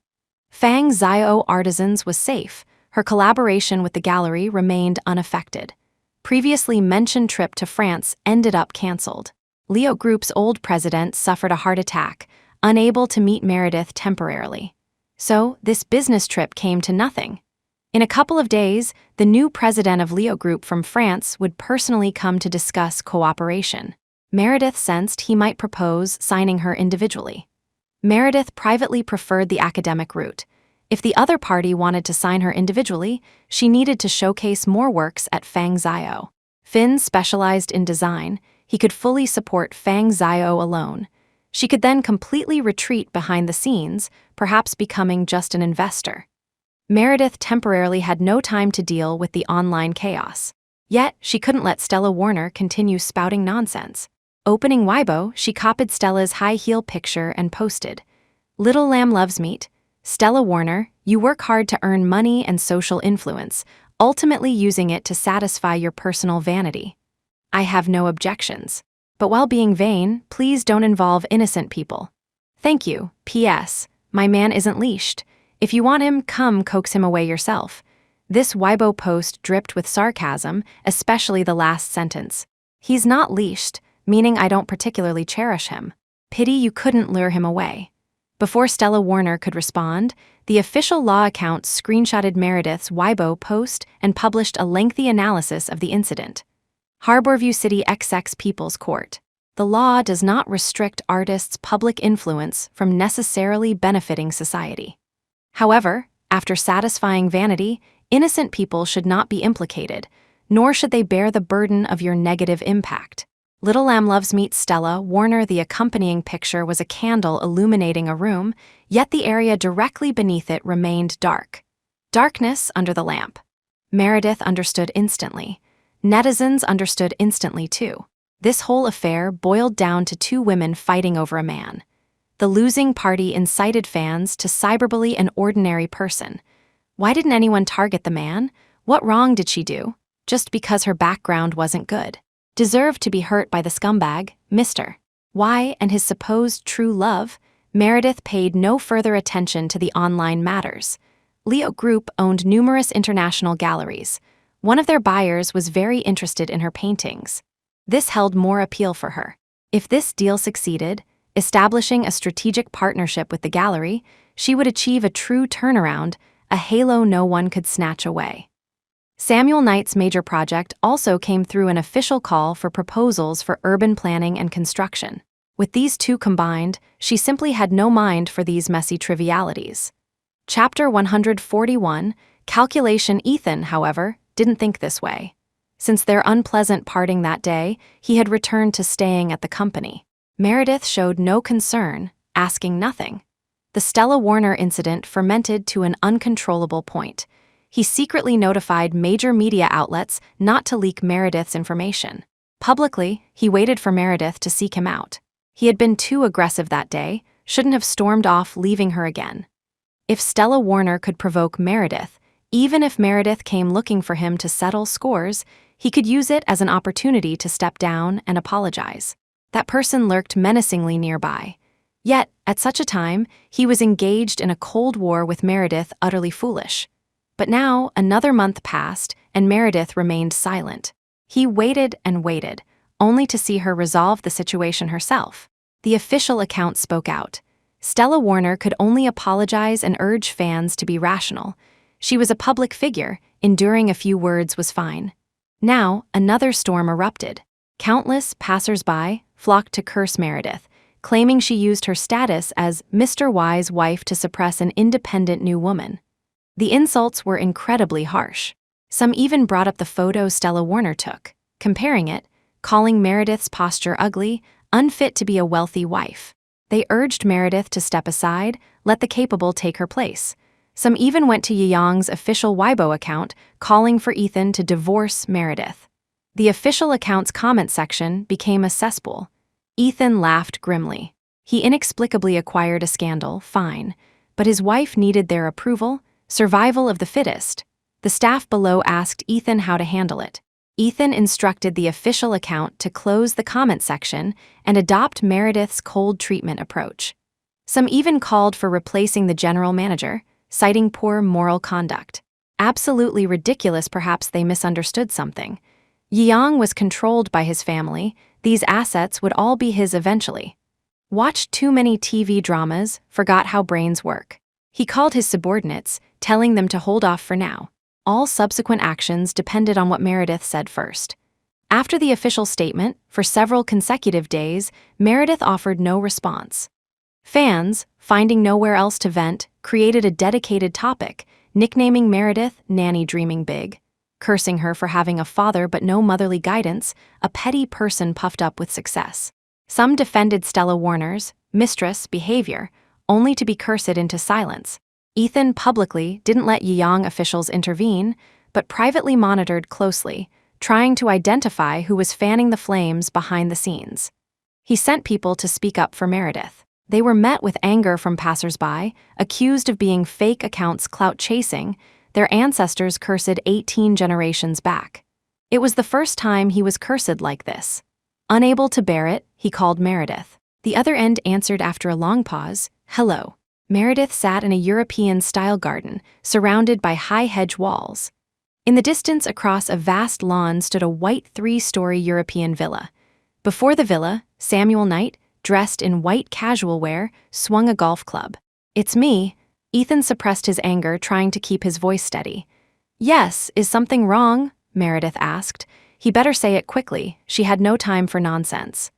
Fang Zhao Artisans was safe. Her collaboration with the gallery remained unaffected. Previously mentioned trip to France ended up cancelled. Leo Group's old president suffered a heart attack, unable to meet Meredith temporarily. So, this business trip came to nothing. In a couple of days, the new president of Leo Group from France would personally come to discuss cooperation. Meredith sensed he might propose signing her individually. Meredith privately preferred the academic route. If the other party wanted to sign her individually, she needed to showcase more works at Fang Zhao. Finn specialized in design. He could fully support Fang Zhao alone. She could then completely retreat behind the scenes, perhaps becoming just an investor. Meredith temporarily had no time to deal with the online chaos. Yet, she couldn't let Stella Warner continue spouting nonsense. Opening Weibo, she copied Stella's high heel picture and posted, "Little lamb loves meat. Stella Warner, you work hard to earn money and social influence, ultimately using it to satisfy your personal vanity. I have no objections. But while being vain, please don't involve innocent people. Thank you. P.S. My man isn't leashed. If you want him, come coax him away yourself." This Weibo post dripped with sarcasm, especially the last sentence. "He's not leashed, meaning I don't particularly cherish him. Pity you couldn't lure him away." Before Stella Warner could respond, the official law account screenshotted Meredith's Weibo post and published a lengthy analysis of the incident. Harborview City XX People's Court. The law does not restrict artists' public influence from necessarily benefiting society. However, after satisfying vanity, innocent people should not be implicated, nor should they bear the burden of your negative impact. Little Lamb Loves meets Stella Warner. The accompanying picture was a candle illuminating a room, yet the area directly beneath it remained dark. Darkness under the lamp. Meredith understood instantly. Netizens understood instantly too. This whole affair boiled down to two women fighting over a man. The losing party incited fans to cyberbully an ordinary person. Why didn't anyone target the man? What wrong did she do? Just because her background wasn't good. Deserved to be hurt by the scumbag, Mr. Y and his supposed true love. Meredith paid no further attention to the online matters. Leo Group owned numerous international galleries. One of their buyers was very interested in her paintings. This held more appeal for her. If this deal succeeded, establishing a strategic partnership with the gallery, she would achieve a true turnaround, a halo no one could snatch away. Samuel Knight's major project also came through an official call for proposals for urban planning and construction. With these two combined, she simply had no mind for these messy trivialities. Chapter 141, Calculation. Ethan, however, didn't think this way. Since their unpleasant parting that day, he had returned to staying at the company. Meredith showed no concern, asking nothing. The Stella Warner incident fermented to an uncontrollable point. He secretly notified major media outlets not to leak Meredith's information. Publicly, he waited for Meredith to seek him out. He had been too aggressive that day, shouldn't have stormed off, leaving her again. If Stella Warner could provoke Meredith, even if Meredith came looking for him to settle scores, he could use it as an opportunity to step down and apologize. That person lurked menacingly nearby. Yet, at such a time, he was engaged in a cold war with Meredith, utterly foolish. But now, another month passed, and Meredith remained silent. He waited and waited, only to see her resolve the situation herself. The official account spoke out. Stella Warner could only apologize and urge fans to be rational. She was a public figure, enduring a few words was fine. Now, another storm erupted. Countless passers-by flocked to curse Meredith, claiming she used her status as Mr. Y's wife to suppress an independent new woman. The insults were incredibly harsh. Some even brought up the photo Stella Warner took, comparing it, calling Meredith's posture ugly, unfit to be a wealthy wife. They urged Meredith to step aside, let the capable take her place. Some even went to Yeong's official Weibo account, calling for Ethan to divorce Meredith. The official account's comment section became a cesspool. Ethan laughed grimly. He inexplicably acquired a scandal, fine, but his wife needed their approval, survival of the fittest. The staff below asked Ethan how to handle it. Ethan instructed the official account to close the comment section and adopt Meredith's cold treatment approach. Some even called for replacing the general manager, citing poor moral conduct. Absolutely ridiculous. Perhaps they misunderstood something. Yeong was controlled by his family. These assets would all be his eventually. Watched too many TV dramas, forgot how brains work. He called his subordinates, telling them to hold off for now. All subsequent actions depended on what Meredith said first. After the official statement, for several consecutive days, Meredith offered no response. Fans, finding nowhere else to vent, created a dedicated topic, nicknaming Meredith Nanny Dreaming Big, cursing her for having a father but no motherly guidance, a petty person puffed up with success. Some defended Stella Warner's mistress behavior, only to be cursed into silence. Ethan publicly didn't let Yeong officials intervene, but privately monitored closely, trying to identify who was fanning the flames behind the scenes. He sent people to speak up for Meredith. They were met with anger from passers-by, accused of being fake accounts clout-chasing, their ancestors cursed 18 generations back. It was the first time he was cursed like this. Unable to bear it, he called Meredith. The other end answered after a long pause, "Hello." Meredith sat in a European-style garden, surrounded by high hedge walls. In the distance across a vast lawn stood a white 3-story European villa. Before the villa, Samuel Knight, dressed in white casual wear, swung a golf club. "It's me." Ethan suppressed his anger, trying to keep his voice steady. "Yes, is something wrong?" Meredith asked. He better say it quickly. She had no time for nonsense.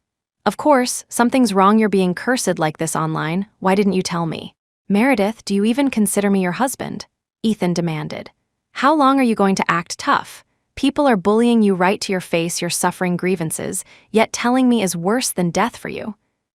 "Of course, something's wrong. You're being cursed like this online. Why didn't you tell me?" "Meredith, do you even consider me your husband?" Ethan demanded. "How long are you going to act tough? People are bullying you right to your face. You're suffering grievances, yet telling me is worse than death for you."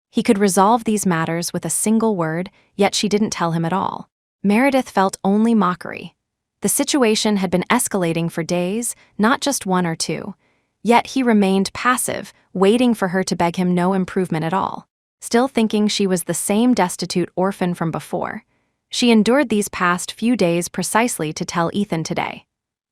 He could resolve these matters with a single word, yet she didn't tell him at all. Meredith felt only mockery. The situation had been escalating for days, not just one or two. Yet he remained passive, waiting for her to beg him no improvement at all, still thinking she was the same destitute orphan from before. She endured these past few days precisely to tell Ethan today.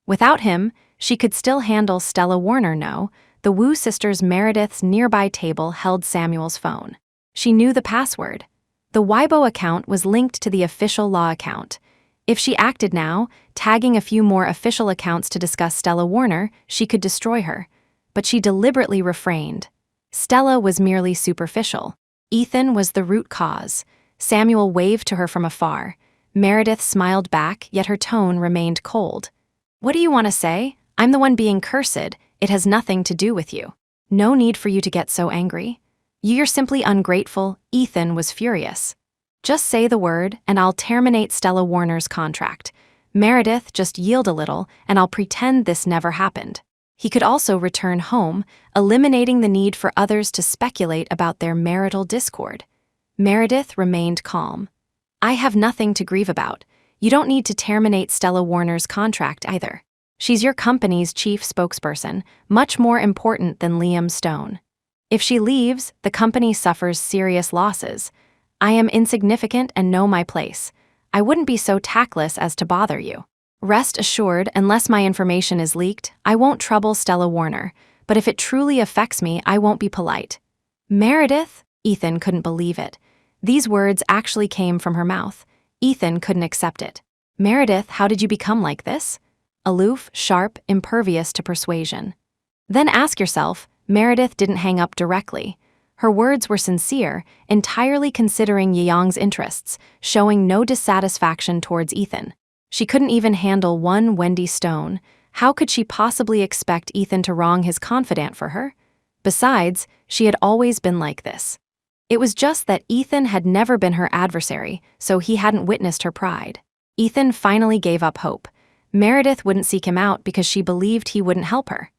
Without him, she could still handle Stella Warner. No, the Wu sisters Meredith's nearby table held Samuel's phone. She knew the password. The Weibo account was linked to the official law account. If she acted now, tagging a few more official accounts to discuss Stella Warner, she could destroy her. But she deliberately refrained. Stella was merely superficial. Ethan was the root cause. Samuel waved to her from afar. Meredith smiled back, yet her tone remained cold. "What do you want to say? I'm the one being cursed. It has nothing to do with you. No need for you to get so angry. You're simply ungrateful." Ethan was furious. "Just say the word, and I'll terminate Stella Warner's contract. Meredith, just yield a little, and I'll pretend this never happened." He could also return home, eliminating the need for others to speculate about their marital discord. Meredith remained calm. "I have nothing to grieve about. You don't need to terminate Stella Warner's contract either. She's your company's chief spokesperson, much more important than Liam Stone. If she leaves, the company suffers serious losses. I am insignificant and know my place. I wouldn't be so tactless as to bother you. Rest assured, unless my information is leaked, I won't trouble Stella Warner, but if it truly affects me, I won't be polite." "Meredith?" Ethan couldn't believe it. These words actually came from her mouth. Ethan couldn't accept it. "Meredith, how did you become like this?" Aloof, sharp, impervious to persuasion. Then ask yourself, Meredith didn't hang up directly. Her words were sincere, entirely considering Yiyang's interests, showing no dissatisfaction towards Ethan. She couldn't even handle one Wendy Stone. How could she possibly expect Ethan to wrong his confidant for her? Besides, she had always been like this. It was just that Ethan had never been her adversary, so he hadn't witnessed her pride. Ethan finally gave up hope. Meredith wouldn't seek him out because she believed he wouldn't help her.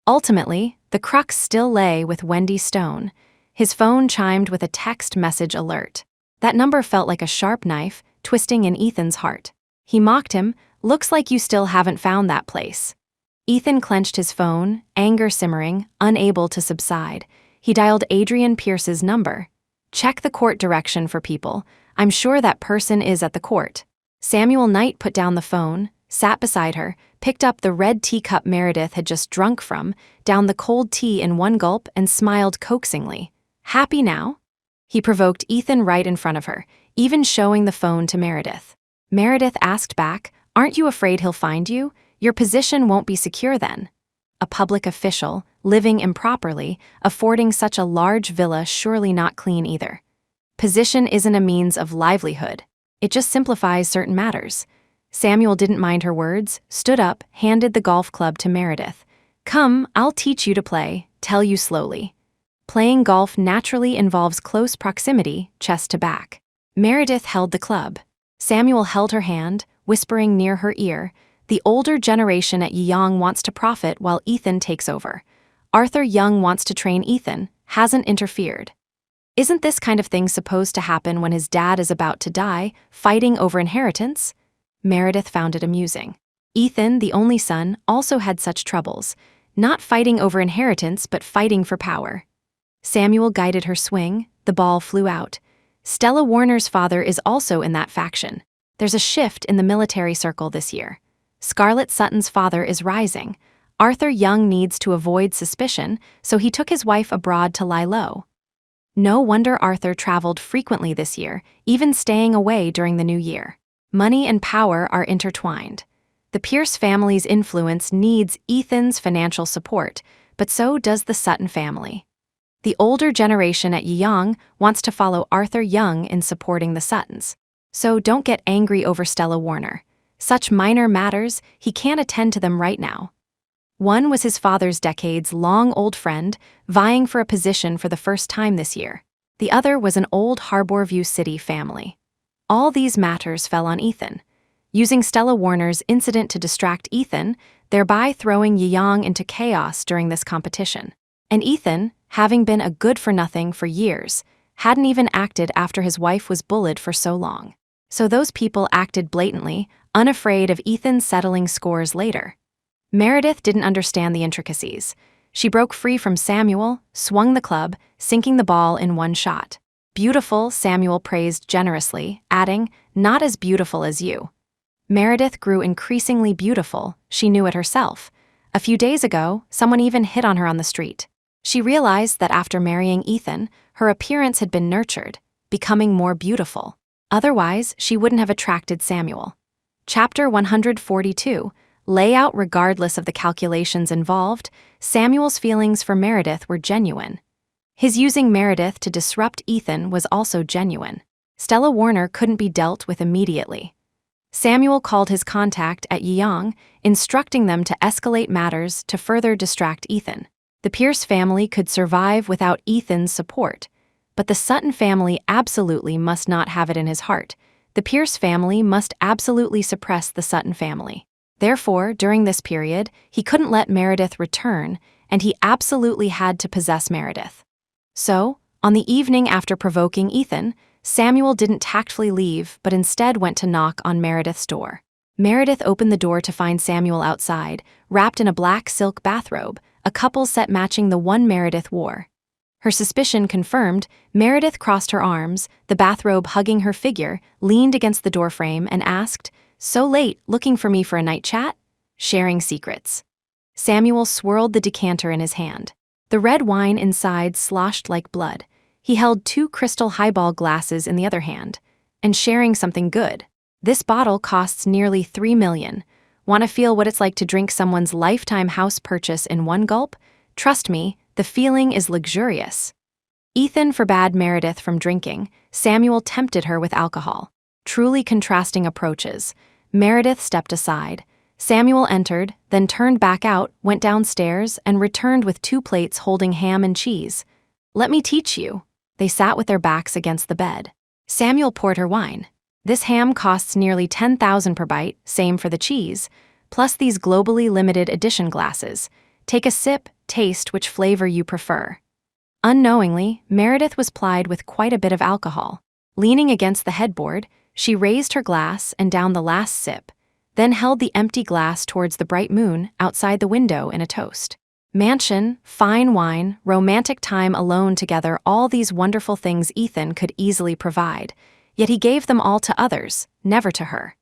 Ultimately, the crux still lay with Wendy Stone. His phone chimed with a text message alert. That number felt like a sharp knife, twisting in Ethan's heart. He mocked him, "Looks like you still haven't found that place." Ethan clenched his phone, anger simmering, unable to subside. He dialed Adrian Pierce's number. "Check the court direction for people. I'm sure that person is at the court." Samuel Knight put down the phone, sat beside her, picked up the red teacup Meredith had just drunk from, downed the cold tea in one gulp, and smiled coaxingly. "Happy now?" He provoked Ethan right in front of her, even showing the phone to Meredith. Meredith asked back, "Aren't you afraid he'll find you? Your position won't be secure then." A public official, living improperly, affording such a large villa, surely not clean either. Position isn't a means of livelihood. It just simplifies certain matters. Samuel didn't mind her words, stood up, handed the golf club to Meredith. "Come, I'll teach you to play, tell you slowly." Playing golf naturally involves close proximity, chest to back. Meredith held the club. Samuel held her hand, whispering near her ear, "The older generation at Yiyang wants to profit while Ethan takes over. Arthur Young wants to train Ethan, hasn't interfered. Isn't this kind of thing supposed to happen when his dad is about to die, fighting over inheritance?" Meredith found it amusing. Ethan, the only son, also had such troubles, not fighting over inheritance but fighting for power. Samuel guided her swing, the ball flew out. Stella Warner's father is also in that faction. There's a shift in the military circle this year. Scarlett Sutton's father is rising. Arthur Young needs to avoid suspicion, so he took his wife abroad to lie low. No wonder Arthur traveled frequently this year, even staying away during the new year. Money and power are intertwined. The Pierce family's influence needs Ethan's financial support, but so does the Sutton family. The older generation at Yiyang wants to follow Arthur Young in supporting the Suttons. So don't get angry over Stella Warner. Such minor matters, he can't attend to them right now. One was his father's decades-long old friend, vying for a position for the first time this year. The other was an old Harborview City family. All these matters fell on Ethan. Using Stella Warner's incident to distract Ethan, thereby throwing Yiyang into chaos during this competition. And Ethan, having been a good-for-nothing for years, hadn't even acted after his wife was bullied for so long. So those people acted blatantly, unafraid of Ethan settling scores later. Meredith didn't understand the intricacies. She broke free from Samuel, swung the club, sinking the ball in one shot. "Beautiful," Samuel praised generously, adding, "not as beautiful as you." Meredith grew increasingly beautiful, she knew it herself. A few days ago, someone even hit on her on the street. She realized that after marrying Ethan, her appearance had been nurtured, becoming more beautiful. Otherwise, she wouldn't have attracted Samuel. Chapter 142, Lay out regardless of the calculations involved. Samuel's feelings for Meredith were genuine. His using Meredith to disrupt Ethan was also genuine. Stella Warner couldn't be dealt with immediately. Samuel called his contact at Yeong, instructing them to escalate matters to further distract Ethan. The Pierce family could survive without Ethan's support, but the Sutton family absolutely must not have it in his heart. The Pierce family must absolutely suppress the Sutton family. Therefore, during this period, he couldn't let Meredith return, and he absolutely had to possess Meredith. So, on the evening after provoking Ethan, Samuel didn't tactfully leave, but instead went to knock on Meredith's door. Meredith opened the door to find Samuel outside, wrapped in a black silk bathrobe, a couple set matching the one Meredith wore. Her suspicion confirmed, Meredith crossed her arms, the bathrobe hugging her figure, leaned against the doorframe and asked, "So late, looking for me for a night chat?" Sharing secrets. Samuel swirled the decanter in his hand. The red wine inside sloshed like blood. He held 2 crystal highball glasses in the other hand. And sharing something good. "This bottle costs nearly $3 million. Want to feel what it's like to drink someone's lifetime house purchase in one gulp? Trust me, the feeling is luxurious." Ethan forbade Meredith from drinking. Samuel tempted her with alcohol. Truly contrasting approaches. Meredith stepped aside. Samuel entered, then turned back out, went downstairs, and returned with 2 plates holding ham and cheese. "Let me teach you." They sat with their backs against the bed. Samuel poured her wine. "This ham costs nearly $10,000 per bite, same for the cheese, plus these globally limited edition glasses. Take a sip, taste which flavor you prefer." Unknowingly, Meredith was plied with quite a bit of alcohol. Leaning against the headboard, she raised her glass and downed the last sip, then held the empty glass towards the bright moon outside the window in a toast. Mansion, fine wine, romantic time alone together, all these wonderful things Ethan could easily provide, yet he gave them all to others, never to her.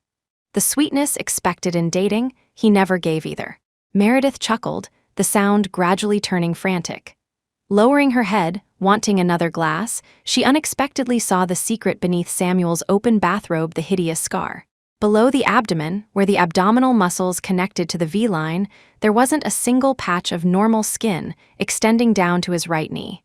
The sweetness expected in dating, he never gave either. Meredith chuckled, the sound gradually turning frantic. Lowering her head, wanting another glass, she unexpectedly saw the secret beneath Samuel's open bathrobe, the hideous scar. Below the abdomen, where the abdominal muscles connected to the V-line, there wasn't a single patch of normal skin extending down to his right knee.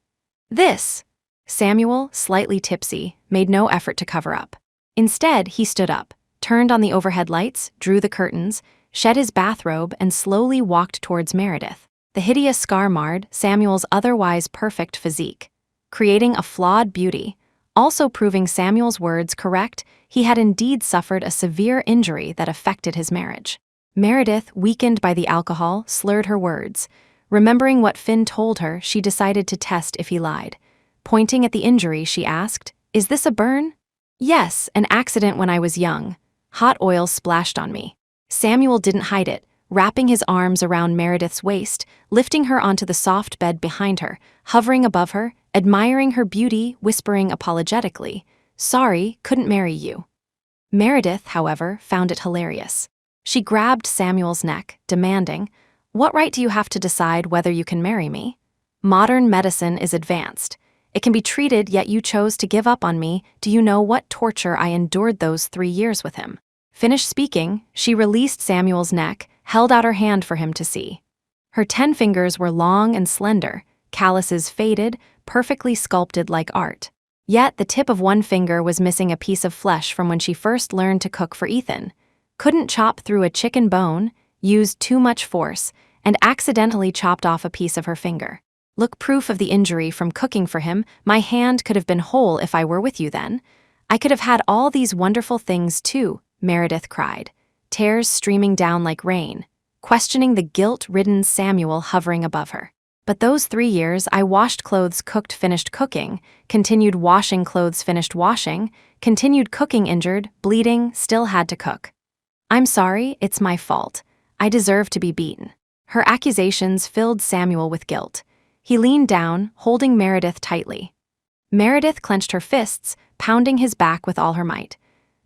This, Samuel, slightly tipsy, made no effort to cover up. Instead, he stood up, turned on the overhead lights, drew the curtains, shed his bathrobe, and slowly walked towards Meredith. The hideous scar marred Samuel's otherwise perfect physique, creating a flawed beauty, also proving Samuel's words correct. He had indeed suffered a severe injury that affected his marriage. Meredith, weakened by the alcohol, slurred her words. Remembering what Finn told her, she decided to test if he lied. Pointing at the injury, she asked, "Is this a burn?" "Yes, an accident when I was young. Hot oil splashed on me." Samuel didn't hide it, wrapping his arms around Meredith's waist, lifting her onto the soft bed behind her, hovering above her, admiring her beauty, whispering apologetically, "Sorry, couldn't marry you." Meredith, however, found it hilarious. She grabbed Samuel's neck, demanding, "What right do you have to decide whether you can marry me? Modern medicine is advanced. It can be treated, yet you chose to give up on me. Do you know what torture I endured those 3 years with him?" Finished speaking, she released Samuel's neck, held out her hand for him to see. Her 10 fingers were long and slender, calluses faded, perfectly sculpted like art. Yet the tip of one finger was missing a piece of flesh from when she first learned to cook for Ethan. Couldn't chop through a chicken bone, used too much force, and accidentally chopped off a piece of her finger. "Look, proof of the injury from cooking for him. My hand could have been whole if I were with you then. I could have had all these wonderful things too," Meredith cried, tears streaming down like rain, questioning the guilt-ridden Samuel hovering above her. "But those 3 years I washed clothes, cooked, finished cooking, continued washing clothes, finished washing, continued cooking, injured, bleeding, still had to cook. "I'm sorry, it's my fault. I deserve to be beaten." Her accusations filled Samuel with guilt. He leaned down, holding Meredith tightly. Meredith clenched her fists, pounding his back with all her might.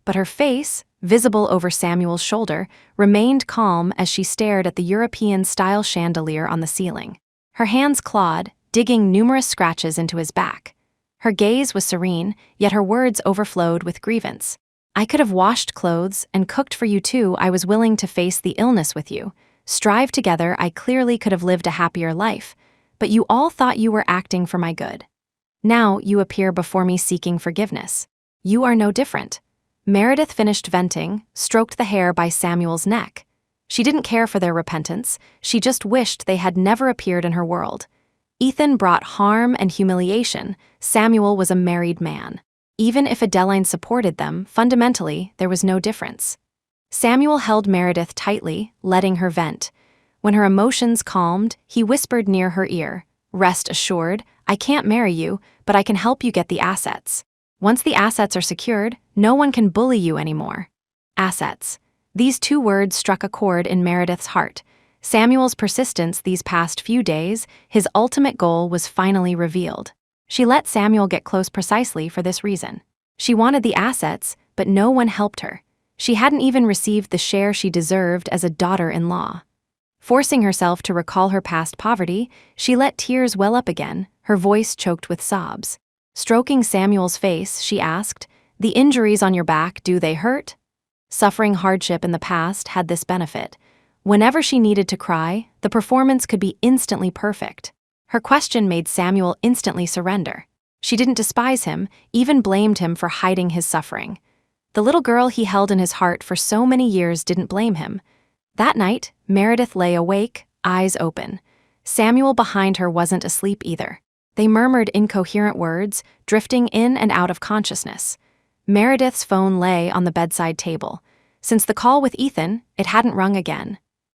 But her face, visible over Samuel's shoulder, remained calm as she stared at the European-style chandelier on the ceiling. Her hands clawed, digging numerous scratches into his back. Her gaze was serene, yet her words overflowed with grievance. "I could have washed clothes and cooked for you too. I was willing to face the illness with you. Strive together, I clearly could have lived a happier life. But you all thought you were acting for my good. Now you appear before me seeking forgiveness. You are no different." Meredith finished venting, stroked the hair by Samuel's neck. She didn't care for their repentance, she just wished they had never appeared in her world. Ethan brought harm and humiliation. Samuel was a married man. Even if Adeline supported them, fundamentally, there was no difference. Samuel held Meredith tightly, letting her vent. When her emotions calmed, he whispered near her ear, "Rest assured, I can't marry you, but I can help you get the assets. Once the assets are secured, no one can bully you anymore." Assets. These two words struck a chord in Meredith's heart. Samuel's persistence these past few days, his ultimate goal was finally revealed. She let Samuel get close precisely for this reason. She wanted the assets, but no one helped her. She hadn't even received the share she deserved as a daughter-in-law. Forcing herself to recall her past poverty, she let tears well up again, her voice choked with sobs. Stroking Samuel's face, she asked, "The injuries on your back, do they hurt?" Suffering hardship in the past had this benefit. Whenever she needed to cry, the performance could be instantly perfect. Her question made Samuel instantly surrender. She didn't despise him, even blamed him for hiding his suffering. The little girl he held in his heart for so many years didn't blame him. That night, Meredith lay awake, eyes open. Samuel behind her wasn't asleep either. They murmured incoherent words, drifting in and out of consciousness. Meredith's phone lay on the bedside table. Since the call with Ethan, it hadn't rung again.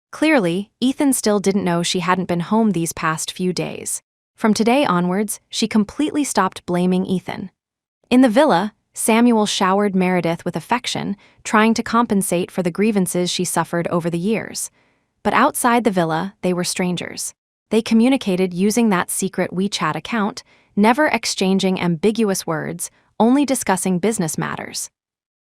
Clearly, Ethan still didn't know she hadn't been home these past few days. From today onwards, she completely stopped blaming Ethan. In the villa, Samuel showered Meredith with affection, trying to compensate for the grievances she suffered over the years. But outside the villa, they were strangers. They communicated using that secret WeChat account, never exchanging ambiguous words, only discussing business matters.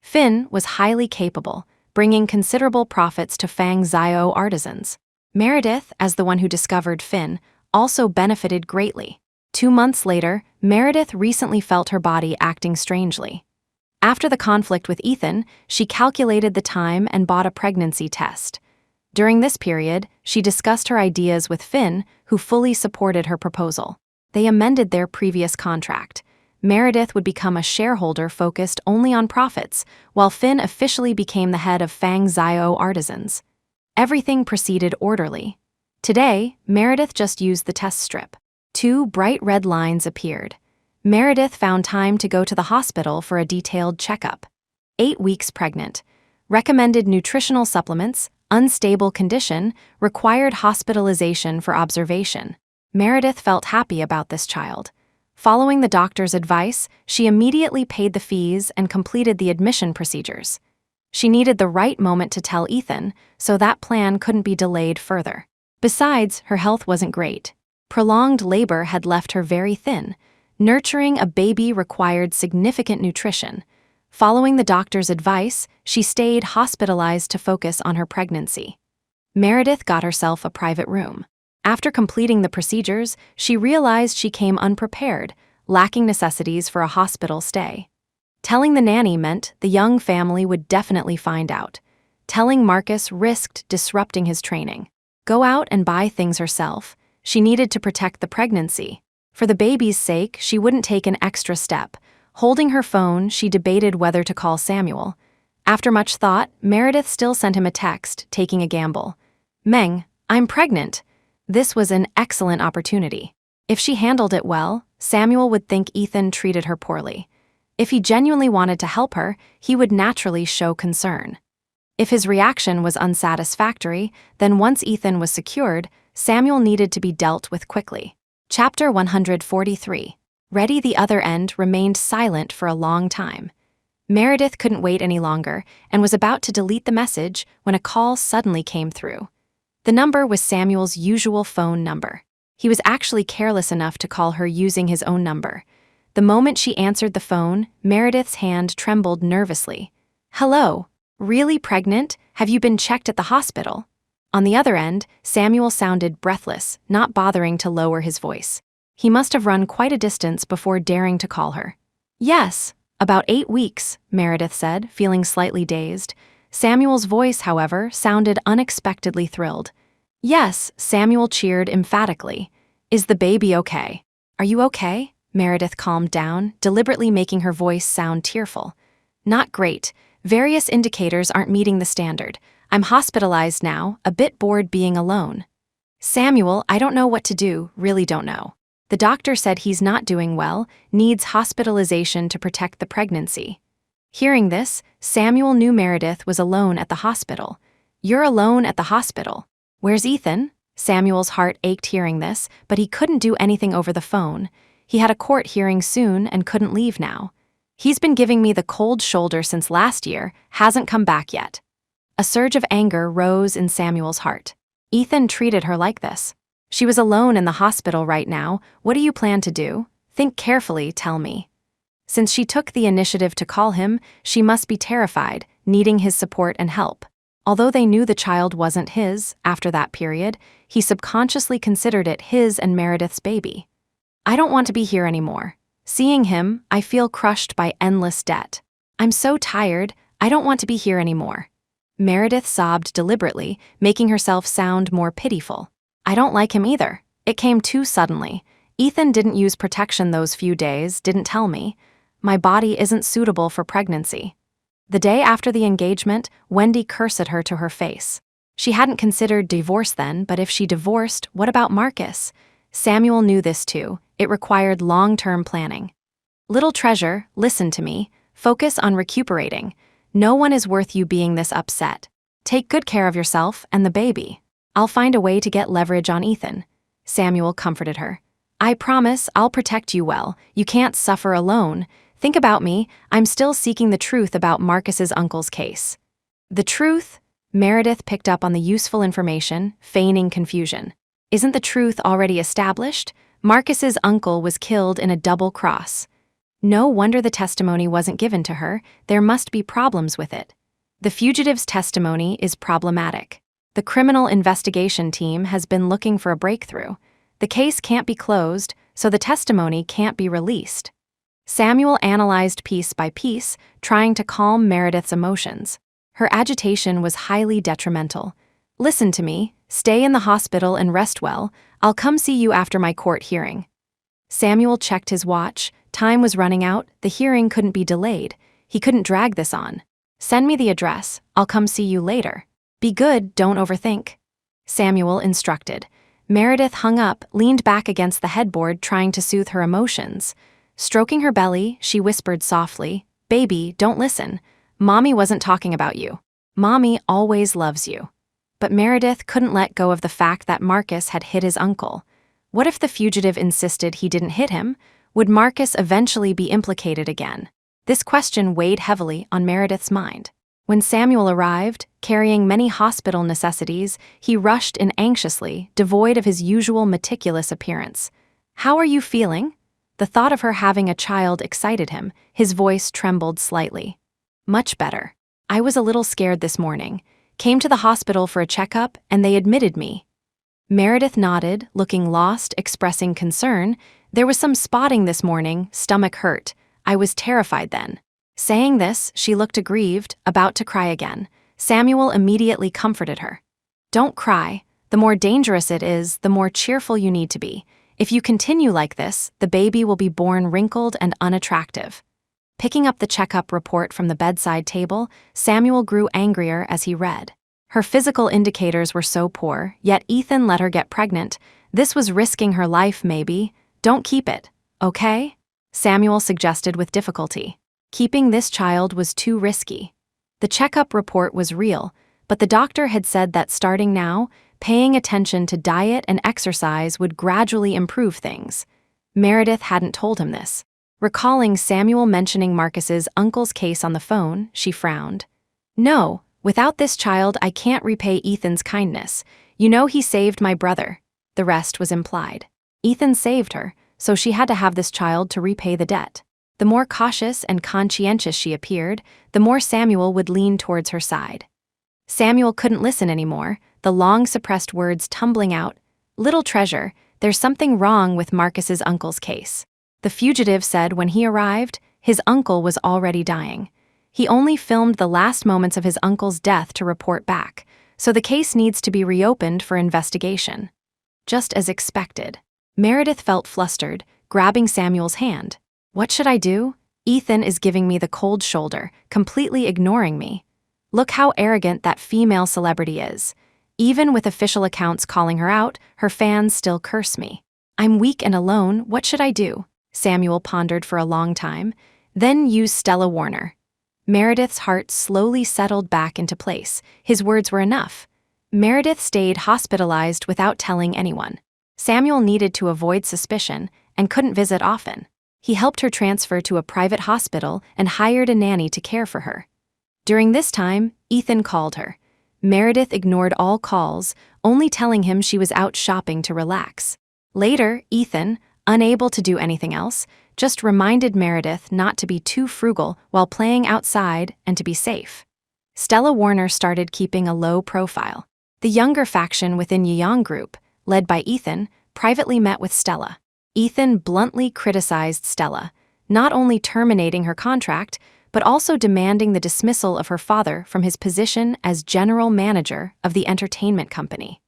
Finn was highly capable, bringing considerable profits to Fang Zio artisans. Meredith, as the one who discovered Finn, also benefited greatly. 2 months later, Meredith recently felt her body acting strangely. After the conflict with Ethan, she calculated the time and bought a pregnancy test. During this period, she discussed her ideas with Finn, who fully supported her proposal. They amended their previous contract. Meredith would become a shareholder focused only on profits, while Finn officially became the head of Fang Zio artisans. Everything proceeded orderly. Today, Meredith just used the test strip. 2 bright red lines appeared. Meredith found time to go to the hospital for a detailed checkup. 8 weeks pregnant. Recommended nutritional supplements, unstable condition, required hospitalization for observation. Meredith felt happy about this child. Following the doctor's advice, she immediately paid the fees and completed the admission procedures. She needed the right moment to tell Ethan, so that plan couldn't be delayed further. Besides, her health wasn't great. Prolonged labor had left her very thin. Nurturing a baby required significant nutrition. Following the doctor's advice, she stayed hospitalized to focus on her pregnancy. Meredith got herself a private room. After completing the procedures, she realized she came unprepared, lacking necessities for a hospital stay. Telling the nanny meant the young family would definitely find out. Telling Marcus risked disrupting his training. Go out and buy things herself. She needed to protect the pregnancy. For the baby's sake, she wouldn't take an extra step. Holding her phone, she debated whether to call Samuel. After much thought, Meredith still sent him a text, taking a gamble. "Meng, I'm pregnant." This was an excellent opportunity. If she handled it well, Samuel would think Ethan treated her poorly. If he genuinely wanted to help her, he would naturally show concern. If his reaction was unsatisfactory, then once Ethan was secured, Samuel needed to be dealt with quickly. Chapter 143. Reddy the other end remained silent for a long time. Meredith couldn't wait any longer and was about to delete the message when a call suddenly came through. The number was Samuel's usual phone number. He was actually careless enough to call her using his own number. The moment she answered the phone, Meredith's hand trembled nervously. "Hello. Really pregnant? Have you been checked at the hospital?" On the other end, Samuel sounded breathless, not bothering to lower his voice. He must have run quite a distance before daring to call her. "Yes, about 8 weeks," Meredith said, feeling slightly dazed. Samuel's voice, however, sounded unexpectedly thrilled. "Yes," Samuel cheered emphatically. "Is the baby okay?" "Are you okay?" Meredith calmed down, deliberately making her voice sound tearful. "Not great. Various indicators aren't meeting the standard. I'm hospitalized now, a bit bored being alone." "Samuel, I don't know what to do, really don't know. The doctor said he's not doing well, needs hospitalization to protect the pregnancy." Hearing this, Samuel knew Meredith was alone at the hospital. "You're alone at the hospital? Where's Ethan?" Samuel's heart ached hearing this, but he couldn't do anything over the phone. He had a court hearing soon and couldn't leave now. "He's been giving me the cold shoulder since last year, hasn't come back yet." A surge of anger rose in Samuel's heart. Ethan treated her like this. She was alone in the hospital right now. "What do you plan to do? Think carefully, tell me." Since she took the initiative to call him, she must be terrified, needing his support and help. Although they knew the child wasn't his, after that period, he subconsciously considered it his and Meredith's baby. "I don't want to be here anymore. Seeing him, I feel crushed by endless debt. I'm so tired, I don't want to be here anymore." Meredith sobbed deliberately, making herself sound more pitiful. "I don't like him either. It came too suddenly. Ethan didn't use protection those few days, didn't tell me. My body isn't suitable for pregnancy." The day after the engagement, Wendy cursed her to her face. She hadn't considered divorce then, but if she divorced, what about Marcus? Samuel knew this too. It required long-term planning. "Little treasure, listen to me. Focus on recuperating. No one is worth you being this upset. Take good care of yourself and the baby. I'll find a way to get leverage on Ethan." Samuel comforted her. "I promise I'll protect you well. You can't suffer alone. Think about me, I'm still seeking the truth about Marcus's uncle's case." "The truth?" Meredith picked up on the useful information, feigning confusion. "Isn't the truth already established? Marcus's uncle was killed in a double cross." No wonder the testimony wasn't given to her. There must be problems with it. The fugitive's testimony is problematic. The criminal investigation team has been looking for a breakthrough. The case can't be closed, so the testimony can't be released. Samuel analyzed piece by piece, trying to calm Meredith's emotions. Her agitation was highly detrimental. "Listen to me, stay in the hospital and rest well. I'll come see you after my court hearing." Samuel checked his watch. Time was running out, the hearing couldn't be delayed. He couldn't drag this on. "Send me the address, I'll come see you later. Be good, don't overthink," Samuel instructed. Meredith hung up, leaned back against the headboard trying to soothe her emotions. Stroking her belly, she whispered softly, "Baby, don't listen. Mommy wasn't talking about you. Mommy always loves you." But Meredith couldn't let go of the fact that Marcus had hit his uncle. What if the fugitive insisted he didn't hit him? Would Marcus eventually be implicated again? This question weighed heavily on Meredith's mind. When Samuel arrived, carrying many hospital necessities, he rushed in anxiously, devoid of his usual meticulous appearance. "How are you feeling?" The thought of her having a child excited him. His voice trembled slightly. "Much better. I was a little scared this morning. Came to the hospital for a checkup, and they admitted me." Meredith nodded, looking lost, expressing concern. "There was some spotting this morning, stomach hurt. I was terrified then." Saying this, she looked aggrieved, about to cry again. Samuel immediately comforted her. "Don't cry. The more dangerous it is, the more cheerful you need to be. If you continue like this, the baby will be born wrinkled and unattractive." Picking up the checkup report from the bedside table, Samuel grew angrier as he read. Her physical indicators were so poor, yet Ethan let her get pregnant. This was risking her life, maybe. "Don't keep it, okay?" Samuel suggested with difficulty. Keeping this child was too risky. The checkup report was real, but the doctor had said that starting now, paying attention to diet and exercise would gradually improve things. Meredith hadn't told him this. Recalling Samuel mentioning Marcus's uncle's case on the phone, she frowned. No, without this child I can't repay Ethan's kindness. You know he saved my brother. The rest was implied. Ethan saved her, so she had to have this child to repay the debt. The more cautious and conscientious she appeared, the more Samuel would lean towards her side. Samuel couldn't listen anymore, the long-suppressed words tumbling out. Little treasure, there's something wrong with Marcus's uncle's case. The fugitive said when he arrived, his uncle was already dying. He only filmed the last moments of his uncle's death to report back, so the case needs to be reopened for investigation. Just as expected. Meredith felt flustered, grabbing Samuel's hand. What should I do? Ethan is giving me the cold shoulder, completely ignoring me. Look how arrogant that female celebrity is. Even with official accounts calling her out, her fans still curse me. I'm weak and alone, what should I do? Samuel pondered for a long time, then used Stella Warner. Meredith's heart slowly settled back into place. His words were enough. Meredith stayed hospitalized without telling anyone. Samuel needed to avoid suspicion and couldn't visit often. He helped her transfer to a private hospital and hired a nanny to care for her. During this time, Ethan called her. Meredith ignored all calls, only telling him she was out shopping to relax. Later, Ethan, unable to do anything else, just reminded Meredith not to be too frugal while playing outside and to be safe. Stella Warner started keeping a low profile. The younger faction within Yeong Group, led by Ethan, privately met with Stella. Ethan bluntly criticized Stella, not only terminating her contract, but also demanding the dismissal of her father from his position as general manager of the entertainment company.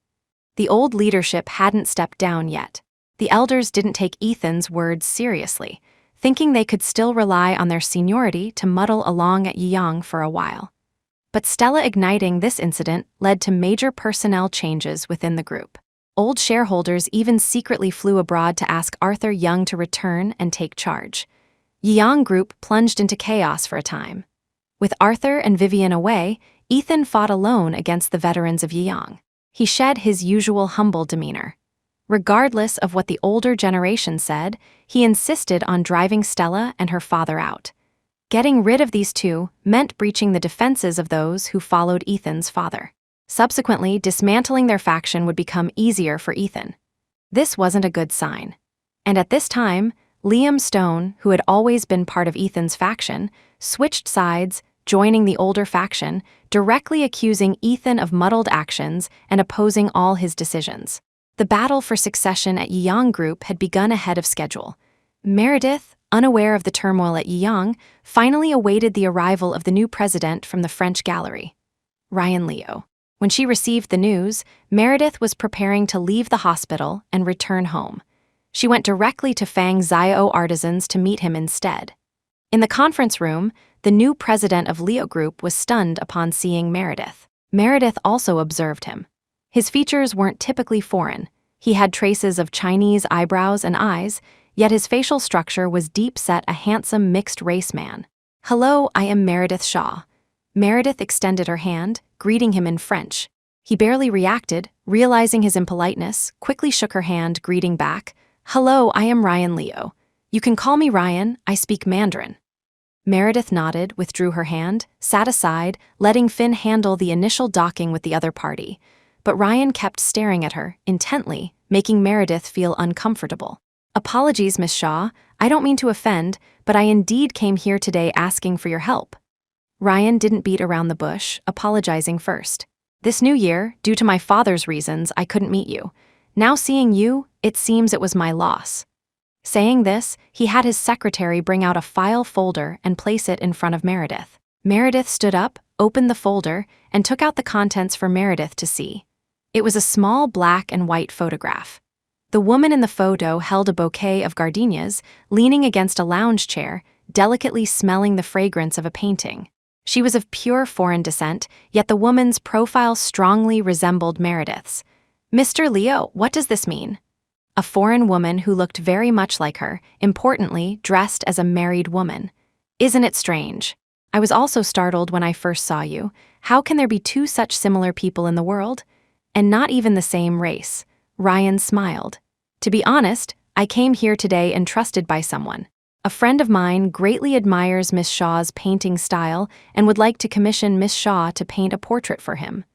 The old leadership hadn't stepped down yet. The elders didn't take Ethan's words seriously, thinking they could still rely on their seniority to muddle along at Yeong for a while. But Stella igniting this incident led to major personnel changes within the group. Old shareholders even secretly flew abroad to ask Arthur Young to return and take charge. Yeong Group plunged into chaos for a time. With Arthur and Vivian away, Ethan fought alone against the veterans of Yeong. He shed his usual humble demeanor. Regardless of what the older generation said, he insisted on driving Stella and her father out. Getting rid of these two meant breaching the defenses of those who followed Ethan's father. Subsequently, dismantling their faction would become easier for Ethan. This wasn't a good sign. And at this time, Liam Stone, who had always been part of Ethan's faction, switched sides, joining the older faction, directly accusing Ethan of muddled actions and opposing all his decisions. The battle for succession at Yeong Group had begun ahead of schedule. Meredith, unaware of the turmoil at Yeong, finally awaited the arrival of the new president from the French gallery, Ryan Leo. When she received the news, Meredith was preparing to leave the hospital and return home. She went directly to Fang Xiao Artisans to meet him instead. In the conference room, the new president of Leo Group was stunned upon seeing Meredith. Meredith also observed him. His features weren't typically foreign. He had traces of Chinese eyebrows and eyes, yet his facial structure was deep-set, a handsome mixed-race man. Hello, I am Meredith Shaw. Meredith extended her hand, greeting him in French. He barely reacted, realizing his impoliteness, quickly shook her hand, greeting back. Hello, I am Ryan Leo. You can call me Ryan, I speak Mandarin. Meredith nodded, withdrew her hand, sat aside, letting Finn handle the initial docking with the other party. But Ryan kept staring at her, intently, making Meredith feel uncomfortable. Apologies, Miss Shaw. I don't mean to offend, but I indeed came here today asking for your help. Ryan didn't beat around the bush, apologizing first. This new year, due to my father's reasons, I couldn't meet you. Now seeing you, it seems it was my loss. Saying this, he had his secretary bring out a file folder and place it in front of Meredith. Meredith stood up, opened the folder, and took out the contents for Meredith to see. It was a small black and white photograph. The woman in the photo held a bouquet of gardenias, leaning against a lounge chair, delicately smelling the fragrance of a painting. She was of pure foreign descent, yet the woman's profile strongly resembled Meredith's. Mr. Leo, what does this mean? A foreign woman who looked very much like her, importantly, dressed as a married woman. Isn't it strange? I was also startled when I first saw you. How can there be two such similar people in the world? And not even the same race. Ryan smiled. To be honest, I came here today entrusted by someone. A friend of mine greatly admires Miss Shaw's painting style and would like to commission Miss Shaw to paint a portrait for him.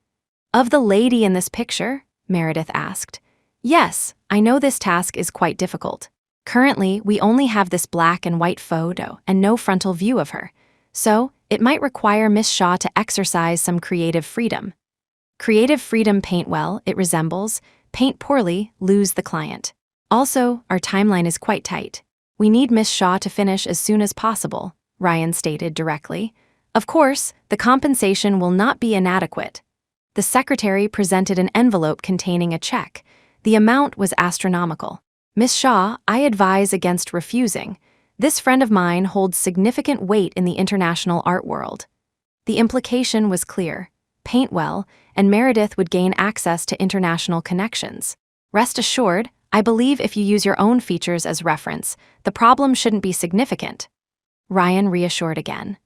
Of the lady in this picture? Meredith asked. Yes, I know this task is quite difficult. Currently, we only have this black and white photo and no frontal view of her, so it might require Miss Shaw to exercise some creative freedom. Creative freedom: paint well, it resembles; paint poorly, lose the client. Also, our timeline is quite tight. We need Miss Shaw to finish as soon as possible, Ryan stated directly. Of course, the compensation will not be inadequate. The secretary presented an envelope containing a check. The amount was astronomical. Miss Shaw, I advise against refusing. This friend of mine holds significant weight in the international art world. The implication was clear. Paint well, and Meredith would gain access to international connections. Rest assured, I believe if you use your own features as reference, the problem shouldn't be significant. Ryan reassured again.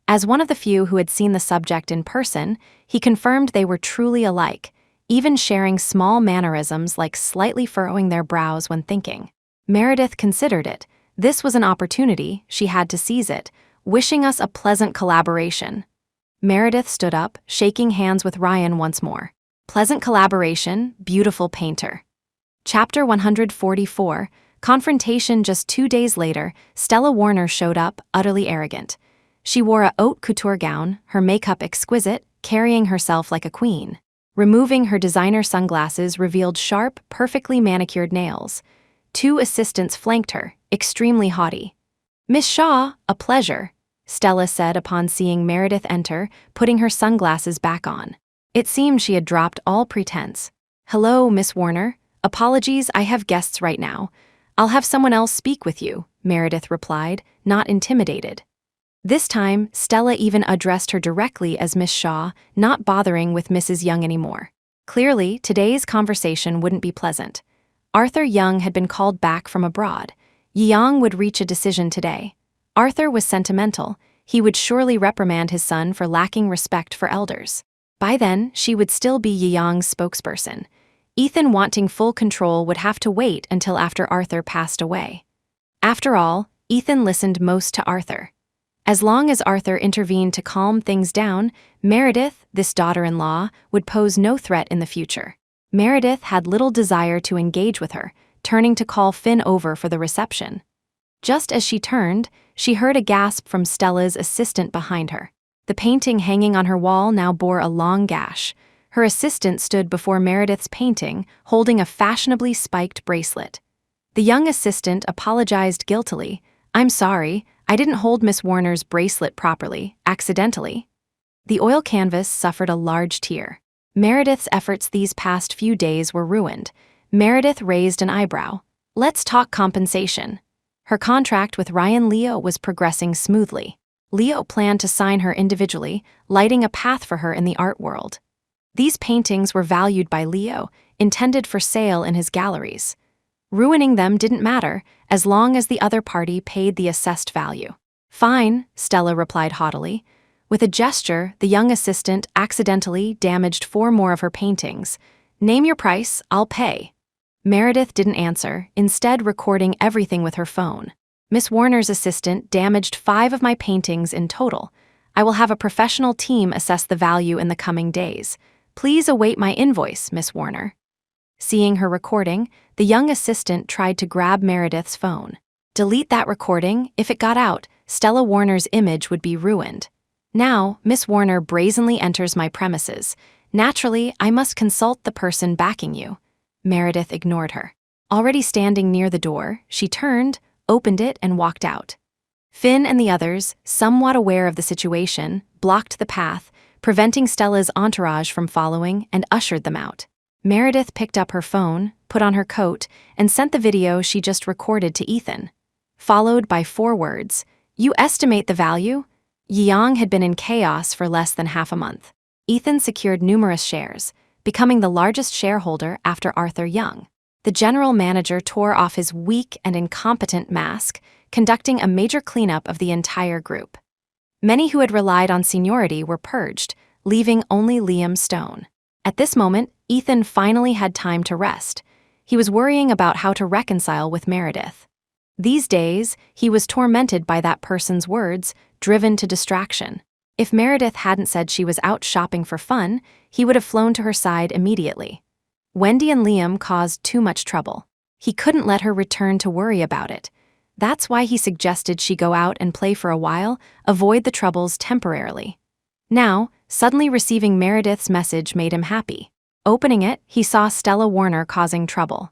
As one of the few who had seen the subject in person, he confirmed they were truly alike, even sharing small mannerisms like slightly furrowing their brows when thinking. Meredith considered it. This was an opportunity, she had to seize it, wishing us a pleasant collaboration. Meredith stood up, shaking hands with Ryan once more. Pleasant collaboration, beautiful painter. Chapter 144, Confrontation. Just 2 days later, Stella Warner showed up, utterly arrogant. She wore a haute couture gown, her makeup exquisite, carrying herself like a queen. Removing her designer sunglasses revealed sharp, perfectly manicured nails. 2 assistants flanked her, extremely haughty. Miss Shaw, a pleasure, Stella said upon seeing Meredith enter, putting her sunglasses back on. It seemed she had dropped all pretense. Hello, Miss Warner. Apologies, I have guests right now. I'll have someone else speak with you, Meredith replied, not intimidated. This time, Stella even addressed her directly as Miss Shaw, not bothering with Mrs. Young anymore. Clearly, today's conversation wouldn't be pleasant. Arthur Young had been called back from abroad. Young would reach a decision today. Arthur was sentimental. He would surely reprimand his son for lacking respect for elders. By then, she would still be Young's spokesperson. Ethan, wanting full control, would have to wait until after Arthur passed away. After all, Ethan listened most to Arthur. As long as Arthur intervened to calm things down, Meredith, this daughter-in-law, would pose no threat in the future. Meredith had little desire to engage with her, turning to call Finn over for the reception. Just as she turned, she heard a gasp from Stella's assistant behind her. The painting hanging on her wall now bore a long gash. Her assistant stood before Meredith's painting, holding a fashionably spiked bracelet. The young assistant apologized guiltily. I'm sorry, I didn't hold Miss Warner's bracelet properly, accidentally. The oil canvas suffered a large tear. Meredith's efforts these past few days were ruined. Meredith raised an eyebrow. Let's talk compensation. Her contract with Ryan Leo was progressing smoothly. Leo planned to sign her individually, lighting a path for her in the art world. These paintings were valued by Leo, intended for sale in his galleries. Ruining them didn't matter, as long as the other party paid the assessed value. Fine, Stella replied haughtily. With a gesture, the young assistant accidentally damaged 4 more of her paintings. Name your price, I'll pay. Meredith didn't answer, instead recording everything with her phone. Miss Warner's assistant damaged 5 of my paintings in total. I will have a professional team assess the value in the coming days. Please await my invoice, Miss Warner. Seeing her recording, the young assistant tried to grab Meredith's phone. Delete that recording. If it got out, Stella Warner's image would be ruined. Now, Miss Warner brazenly enters my premises. Naturally, I must consult the person backing you. Meredith ignored her. Already standing near the door, she turned, opened it, and walked out. Finn and the others, somewhat aware of the situation, blocked the path, preventing Stella's entourage from following, and ushered them out. Meredith picked up her phone, put on her coat, and sent the video she just recorded to Ethan. Followed by 4 words, "You estimate the value?" Yang had been in chaos for less than half a month. Ethan secured numerous shares, becoming the largest shareholder after Arthur Young. The general manager tore off his weak and incompetent mask, conducting a major cleanup of the entire group. Many who had relied on seniority were purged, leaving only Liam Stone. At this moment, Ethan finally had time to rest. He was worrying about how to reconcile with Meredith. These days, he was tormented by that person's words, driven to distraction. If Meredith hadn't said she was out shopping for fun, he would have flown to her side immediately. Wendy and Liam caused too much trouble. He couldn't let her return to worry about it. That's why he suggested she go out and play for a while, avoid the troubles temporarily. Now, suddenly receiving Meredith's message made him happy. Opening it, he saw Stella Warner causing trouble.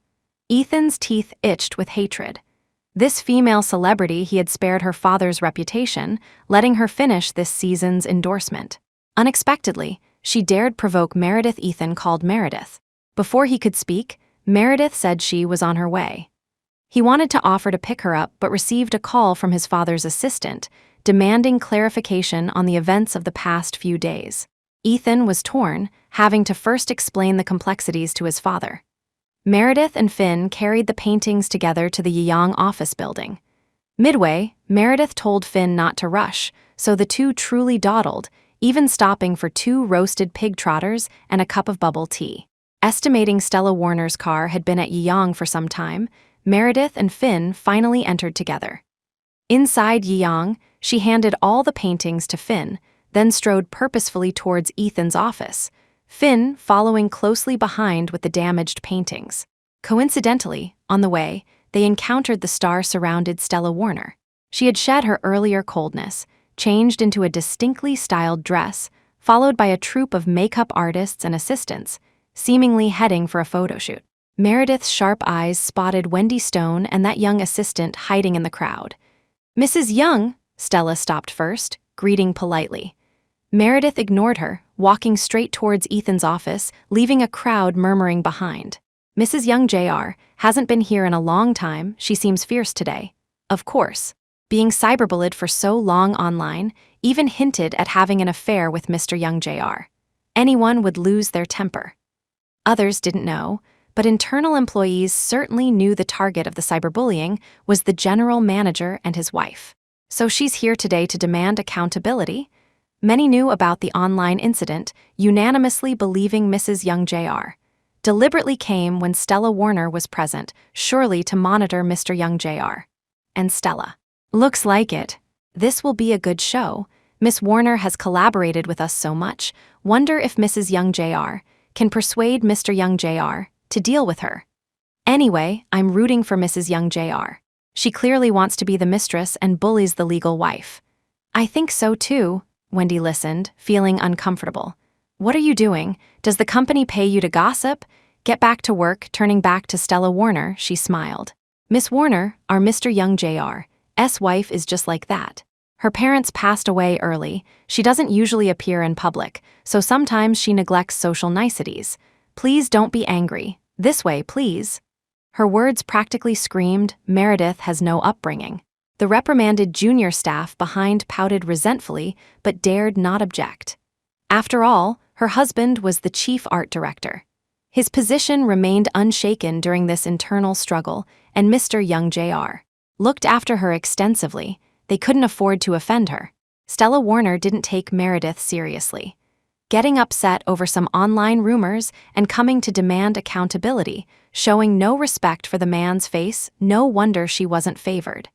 Ethan's teeth itched with hatred. This female celebrity he had spared her father's reputation, letting her finish this season's endorsement. Unexpectedly, she dared provoke Meredith. Ethan called Meredith. Before he could speak, Meredith said she was on her way. He wanted to offer to pick her up but received a call from his father's assistant, demanding clarification on the events of the past few days. Ethan was torn, having to first explain the complexities to his father. Meredith and Finn carried the paintings together to the Yang office building. Midway, Meredith told Finn not to rush, so the two truly dawdled, even stopping for 2 roasted pig trotters and a cup of bubble tea. Estimating Stella Warner's car had been at Yang for some time, Meredith and Finn finally entered together. Inside Yang, she handed all the paintings to Finn, then strode purposefully towards Ethan's office, Finn following closely behind with the damaged paintings. Coincidentally, on the way, they encountered the star-surrounded Stella Warner. She had shed her earlier coldness, changed into a distinctly styled dress, followed by a troupe of makeup artists and assistants, seemingly heading for a photoshoot. Meredith's sharp eyes spotted Wendy Stone and that young assistant hiding in the crowd. "Mrs. Young," Stella stopped first, greeting politely. Meredith ignored her, walking straight towards Ethan's office, leaving a crowd murmuring behind. "Mrs. Young Jr. hasn't been here in a long time, she seems fierce today." Of course. Being cyberbullied for so long online, even hinted at having an affair with Mr. Young Jr. Anyone would lose their temper. Others didn't know, but internal employees certainly knew the target of the cyberbullying was the general manager and his wife. So she's here today to demand accountability? Many knew about the online incident, unanimously believing Mrs. Young Jr. deliberately came when Stella Warner was present, surely to monitor Mr. Young Jr. And Stella. "Looks like it. This will be a good show. Miss Warner has collaborated with us so much. Wonder if Mrs. Young Jr. can persuade Mr. Young Jr. to deal with her. Anyway, I'm rooting for Mrs. Young Jr. She clearly wants to be the mistress and bullies the legal wife." "I think so too." Wendy listened, feeling uncomfortable. "What are you doing? Does the company pay you to gossip?" "Get back to work." Turning back to Stella Warner, she smiled. "Miss Warner, our Mr. Young Jr.'s wife is just like that. Her parents passed away early. She doesn't usually appear in public, so sometimes she neglects social niceties. Please don't be angry. This way, please." Her words practically screamed, Meredith has no upbringing. The reprimanded junior staff behind pouted resentfully but dared not object. After all, her husband was the chief art director. His position remained unshaken during this internal struggle, and Mr. Young Jr. looked after her extensively. They couldn't afford to offend her. Stella Warner didn't take Meredith seriously. Getting upset over some online rumors and coming to demand accountability, showing no respect for the man's face, no wonder she wasn't favored.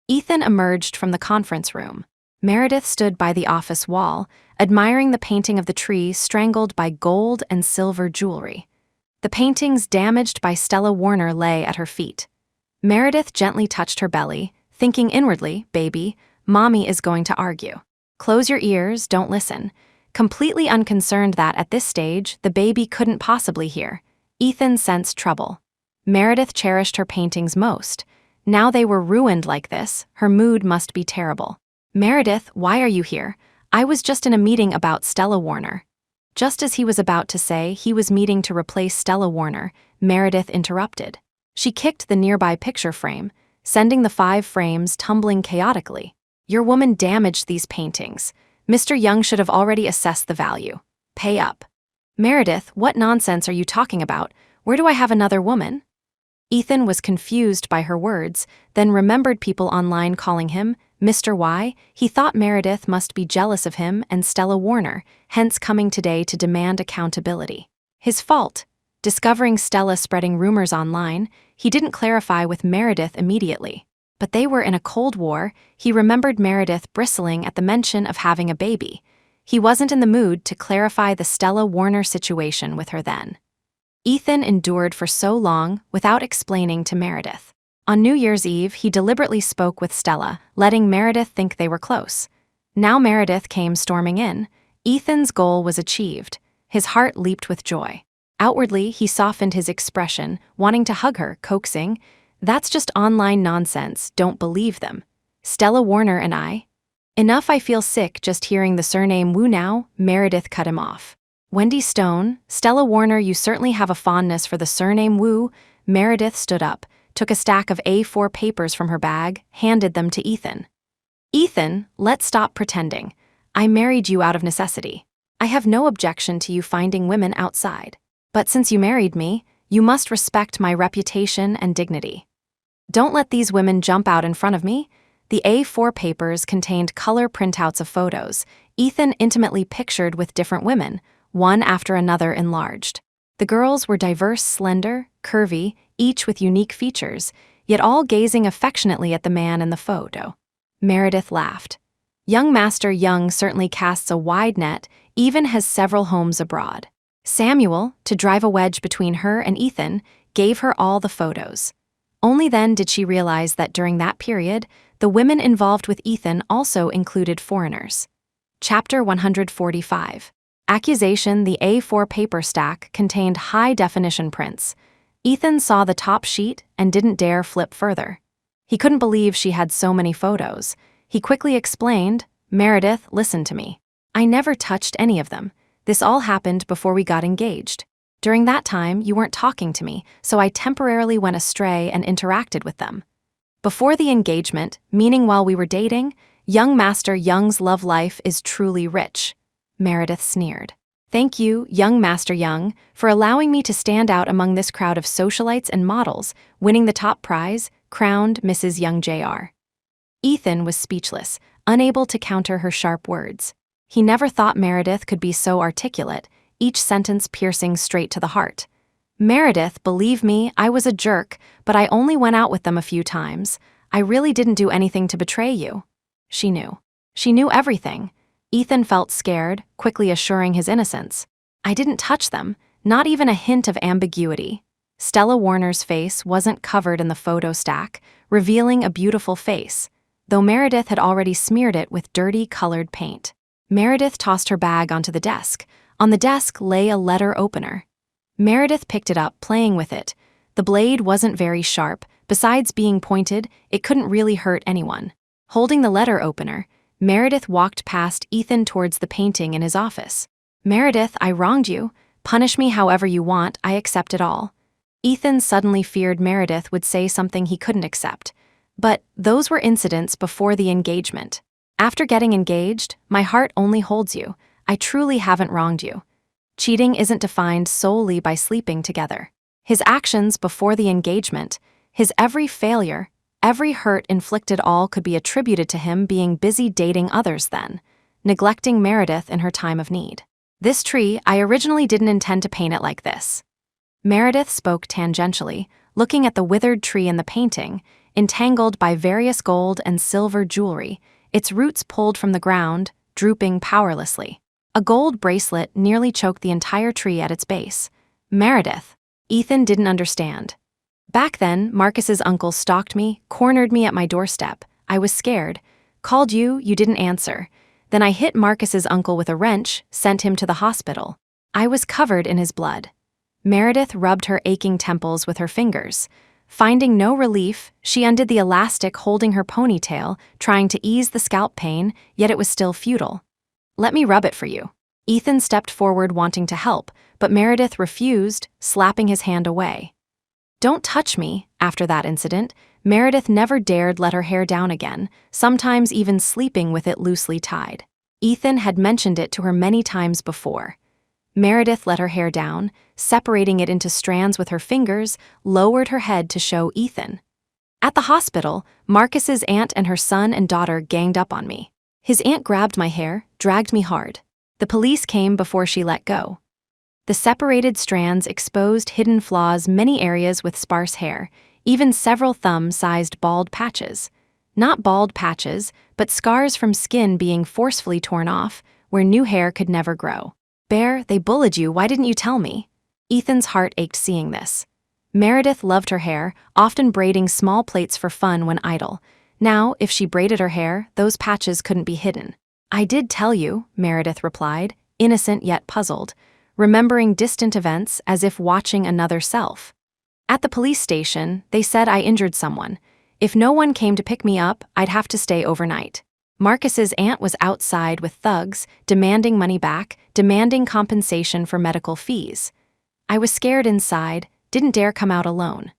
Ethan emerged from the conference room. Meredith stood by the office wall, admiring the painting of the tree strangled by gold and silver jewelry. The paintings damaged by Stella Warner lay at her feet. Meredith gently touched her belly, thinking inwardly, "Baby, Mommy is going to argue. Close your ears, don't listen." Completely unconcerned that at this stage, the baby couldn't possibly hear. Ethan sensed trouble. Meredith cherished her paintings most. Now they were ruined like this, her mood must be terrible. "Meredith, why are you here? I was just in a meeting about Stella Warner." Just as he was about to say he was meeting to replace Stella Warner, Meredith interrupted. She kicked the nearby picture frame, sending the 5 frames tumbling chaotically. "Your woman damaged these paintings. Mr. Young should have already assessed the value. Pay up." "Meredith, what nonsense are you talking about? Where do I have another woman?" Ethan was confused by her words, then remembered people online calling him Mr. Y. He thought Meredith must be jealous of him and Stella Warner, hence coming today to demand accountability. His fault. Discovering Stella spreading rumors online, he didn't clarify with Meredith immediately. But they were in a Cold War. He remembered Meredith bristling at the mention of having a baby. He wasn't in the mood to clarify the Stella Warner situation with her then. Ethan endured for so long without explaining to Meredith. On New Year's Eve, he deliberately spoke with Stella, letting Meredith think they were close. Now Meredith came storming in. Ethan's goal was achieved. His heart leaped with joy. Outwardly, he softened his expression, wanting to hug her, coaxing, "That's just online nonsense, don't believe them. Stella Warner and I." "Enough, I feel sick just hearing the surname Wu now," Meredith cut him off. "Wendy Stone, Stella Warner, you certainly have a fondness for the surname Wu." Meredith stood up, took a stack of A4 papers from her bag, handed them to Ethan. "Ethan, let's stop pretending. I married you out of necessity. I have no objection to you finding women outside. But since you married me, you must respect my reputation and dignity. Don't let these women jump out in front of me." The A4 papers contained color printouts of photos, Ethan intimately pictured with different women, one after another enlarged. The girls were diverse, slender, curvy, each with unique features, yet all gazing affectionately at the man in the photo. Meredith laughed. "Young Master Young certainly casts a wide net, even has several homes abroad." Samuel, to drive a wedge between her and Ethan, gave her all the photos. Only then did she realize that during that period, the women involved with Ethan also included foreigners. Chapter 145. Accusation. The A4 paper stack contained high-definition prints. Ethan saw the top sheet and didn't dare flip further. He couldn't believe she had so many photos. He quickly explained, "Meredith, listen to me. I never touched any of them. This all happened before we got engaged. During that time, you weren't talking to me, so I temporarily went astray and interacted with them. Before the engagement, meaning while we were dating, young Master Young's love life is truly rich." Meredith sneered. "Thank you, young Master Young, for allowing me to stand out among this crowd of socialites and models, winning the top prize," crowned Mrs. Young Jr. Ethan was speechless, unable to counter her sharp words. He never thought Meredith could be so articulate, each sentence piercing straight to the heart. "Meredith, believe me, I was a jerk, but I only went out with them a few times. I really didn't do anything to betray you." She knew. She knew everything. Ethan felt scared, quickly assuring his innocence. "I didn't touch them, not even a hint of ambiguity." Stella Warner's face wasn't covered in the photo stack, revealing a beautiful face, though Meredith had already smeared it with dirty colored paint. Meredith tossed her bag onto the desk. On the desk lay a letter opener. Meredith picked it up, playing with it. The blade wasn't very sharp. Besides being pointed, it couldn't really hurt anyone. Holding the letter opener, Meredith walked past Ethan towards the painting in his office. "Meredith, I wronged you. Punish me however you want, I accept it all." Ethan suddenly feared Meredith would say something he couldn't accept. But those were incidents before the engagement. "After getting engaged, my heart only holds you. I truly haven't wronged you. Cheating isn't defined solely by sleeping together." His actions before the engagement, his every failure, every hurt inflicted, all could be attributed to him being busy dating others then, neglecting Meredith in her time of need. "This tree, I originally didn't intend to paint it like this." Meredith spoke tangentially, looking at the withered tree in the painting, entangled by various gold and silver jewelry, its roots pulled from the ground, drooping powerlessly. A gold bracelet nearly choked the entire tree at its base. "Meredith." Ethan didn't understand. "Back then, Marcus's uncle stalked me, cornered me at my doorstep. I was scared. Called you, you didn't answer. Then I hit Marcus's uncle with a wrench, sent him to the hospital. I was covered in his blood." Meredith rubbed her aching temples with her fingers. Finding no relief, she undid the elastic holding her ponytail, trying to ease the scalp pain, yet it was still futile. "Let me rub it for you." Ethan stepped forward wanting to help, but Meredith refused, slapping his hand away. "Don't touch me." After that incident, Meredith never dared let her hair down again, sometimes even sleeping with it loosely tied. Ethan had mentioned it to her many times before. Meredith let her hair down, separating it into strands with her fingers, lowered her head to show Ethan. At the hospital, Marcus's aunt and her son and daughter ganged up on me. His aunt grabbed my hair, dragged me hard. The police came before she let go. The separated strands exposed hidden flaws, many areas with sparse hair. even several thumb-sized bald patches. Not bald patches, but scars from skin being forcefully torn off, where new hair could never grow. Bear, they bullied you, why didn't you tell me? Ethan's heart ached seeing this. Meredith loved her hair, often braiding small plaits for fun when idle. Now, if she braided her hair, those patches couldn't be hidden. I did tell you, Meredith replied, innocent yet puzzled, remembering distant events as if watching another self. At the police station, they said I injured someone. If no one came to pick me up, I'd have to stay overnight. Marcus's aunt was outside with thugs, demanding money back, demanding compensation for medical fees. I was scared inside, didn't dare come out alone.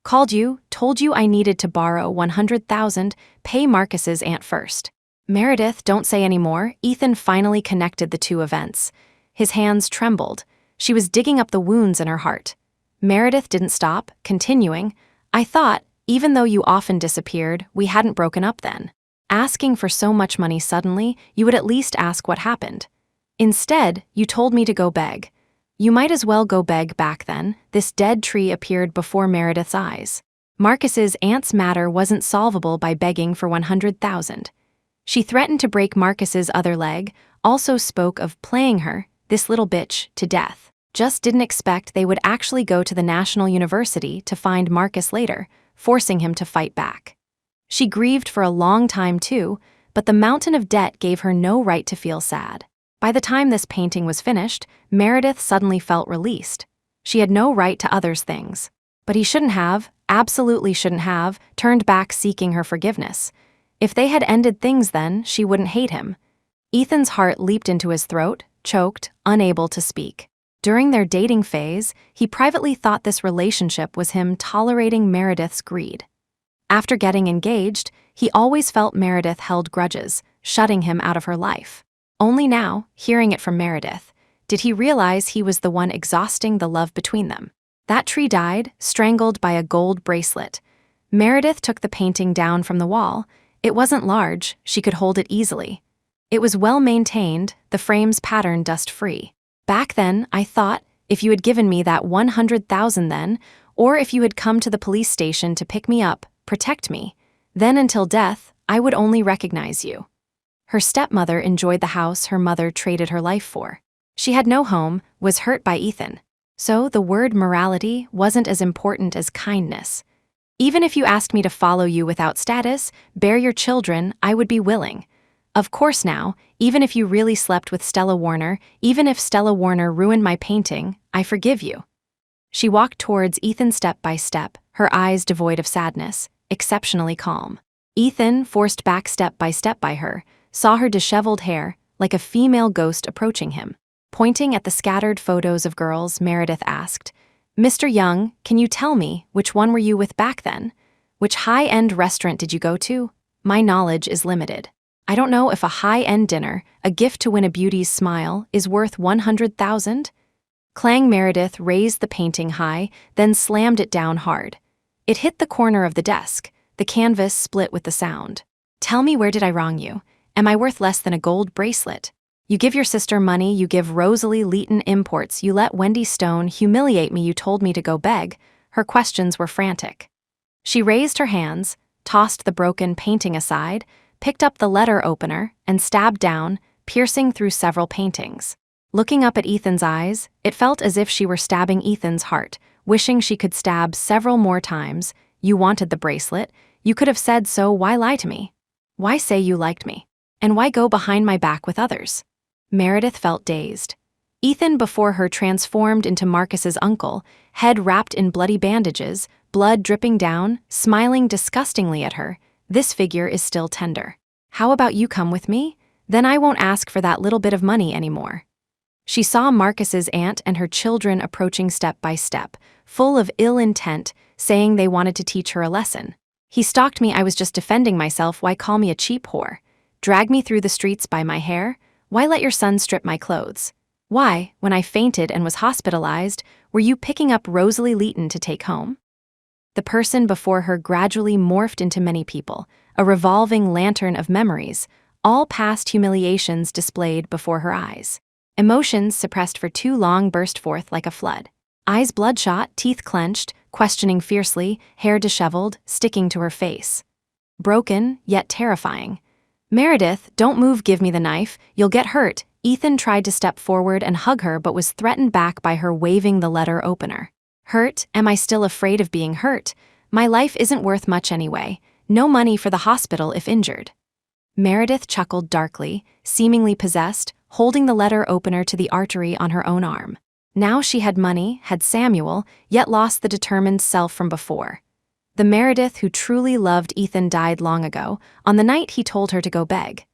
Called you, told you I needed to borrow $100,000, pay Marcus's aunt first. Meredith, don't say any more. Ethan finally connected the two events. His hands trembled. She was digging up the wounds in her heart. Meredith didn't stop, continuing, I thought, even though you often disappeared, we hadn't broken up then. Asking for so much money suddenly, you would at least ask what happened. Instead, you told me to go beg. You might as well go beg back then. This dead tree appeared before Meredith's eyes. Marcus's aunt's matter wasn't solvable by begging for $100,000. She threatened to break Marcus's other leg, also spoke of playing her, this little bitch, to death. Just didn't expect they would actually go to the National University to find Marcus later, forcing him to fight back. She grieved for a long time too, but the mountain of debt gave her no right to feel sad. By the time this painting was finished, Meredith suddenly felt released. She had no right to others' things. But he shouldn't have, absolutely shouldn't have, turned back seeking her forgiveness. If they had ended things then, she wouldn't hate him. Ethan's heart leaped into his throat, choked, unable to speak. During their dating phase, he privately thought this relationship was him tolerating Meredith's greed. After getting engaged, he always felt Meredith held grudges, shutting him out of her life. Only now, hearing it from Meredith, did he realize he was the one exhausting the love between them. That tree died, strangled by a gold bracelet. Meredith took the painting down from the wall. It wasn't large, she could hold it easily. It was well maintained, the frame's pattern dust-free. Back then, I thought, if you had given me that $100,000 then, or if you had come to the police station to pick me up, protect me, then until death, I would only recognize you. Her stepmother enjoyed the house her mother traded her life for. She had no home, was hurt by Ethan. So the word morality wasn't as important as kindness. Even if you asked me to follow you without status, bear your children, I would be willing. Of course now, even if you really slept with Stella Warner, even if Stella Warner ruined my painting, I forgive you. She walked towards Ethan step by step, her eyes devoid of sadness, exceptionally calm. Ethan, forced back step by her, saw her disheveled hair, like a female ghost approaching him. Pointing at the scattered photos of girls, Meredith asked, Mr. Young, can you tell me, which one were you with back then? Which high-end restaurant did you go to? My knowledge is limited. I don't know if a high-end dinner, a gift to win a beauty's smile, is worth $100,000. Clang. Meredith raised the painting high, then slammed it down hard. It hit the corner of the desk. The canvas split with the sound. Tell me, where did I wrong you? Am I worth less than a gold bracelet? You give your sister money, you give Rosalie Leighton imports, you let Wendy Stone humiliate me, you told me to go beg. Her questions were frantic. She raised her hands, tossed the broken painting aside, picked up the letter opener, and stabbed down, piercing through several paintings. Looking up at Ethan's eyes, it felt as if she were stabbing Ethan's heart, wishing she could stab several more times. You wanted the bracelet. You could have said so. Why lie to me? Why say you liked me? And why go behind my back with others? Meredith felt dazed. Ethan before her transformed into Marcus's uncle, head wrapped in bloody bandages, blood dripping down, smiling disgustingly at her. This figure is still tender. How about you come with me? Then I won't ask for that little bit of money anymore. She saw Marcus's aunt and her children approaching step by step, full of ill intent, saying they wanted to teach her a lesson. He stalked me, I was just defending myself, why call me a cheap whore? Drag me through the streets by my hair? Why let your son strip my clothes? Why, when I fainted and was hospitalized, were you picking up Rosalie Leighton to take home? The person before her gradually morphed into many people, a revolving lantern of memories, all past humiliations displayed before her eyes. Emotions suppressed for too long burst forth like a flood. eyes bloodshot, teeth clenched, questioning fiercely, hair disheveled, sticking to her face. Broken, yet terrifying. "Meredith, don't move, give me the knife, you'll get hurt." Ethan tried to step forward and hug her but was threatened back by her waving the letter opener. "Hurt? Am I still afraid of being hurt? My life isn't worth much anyway. No money for the hospital if injured." Meredith chuckled darkly, seemingly possessed, holding the letter opener to the artery on her own arm. Now she had money, had Samuel, yet lost the determined self from before. The Meredith who truly loved Ethan died long ago, on the night he told her to go beg.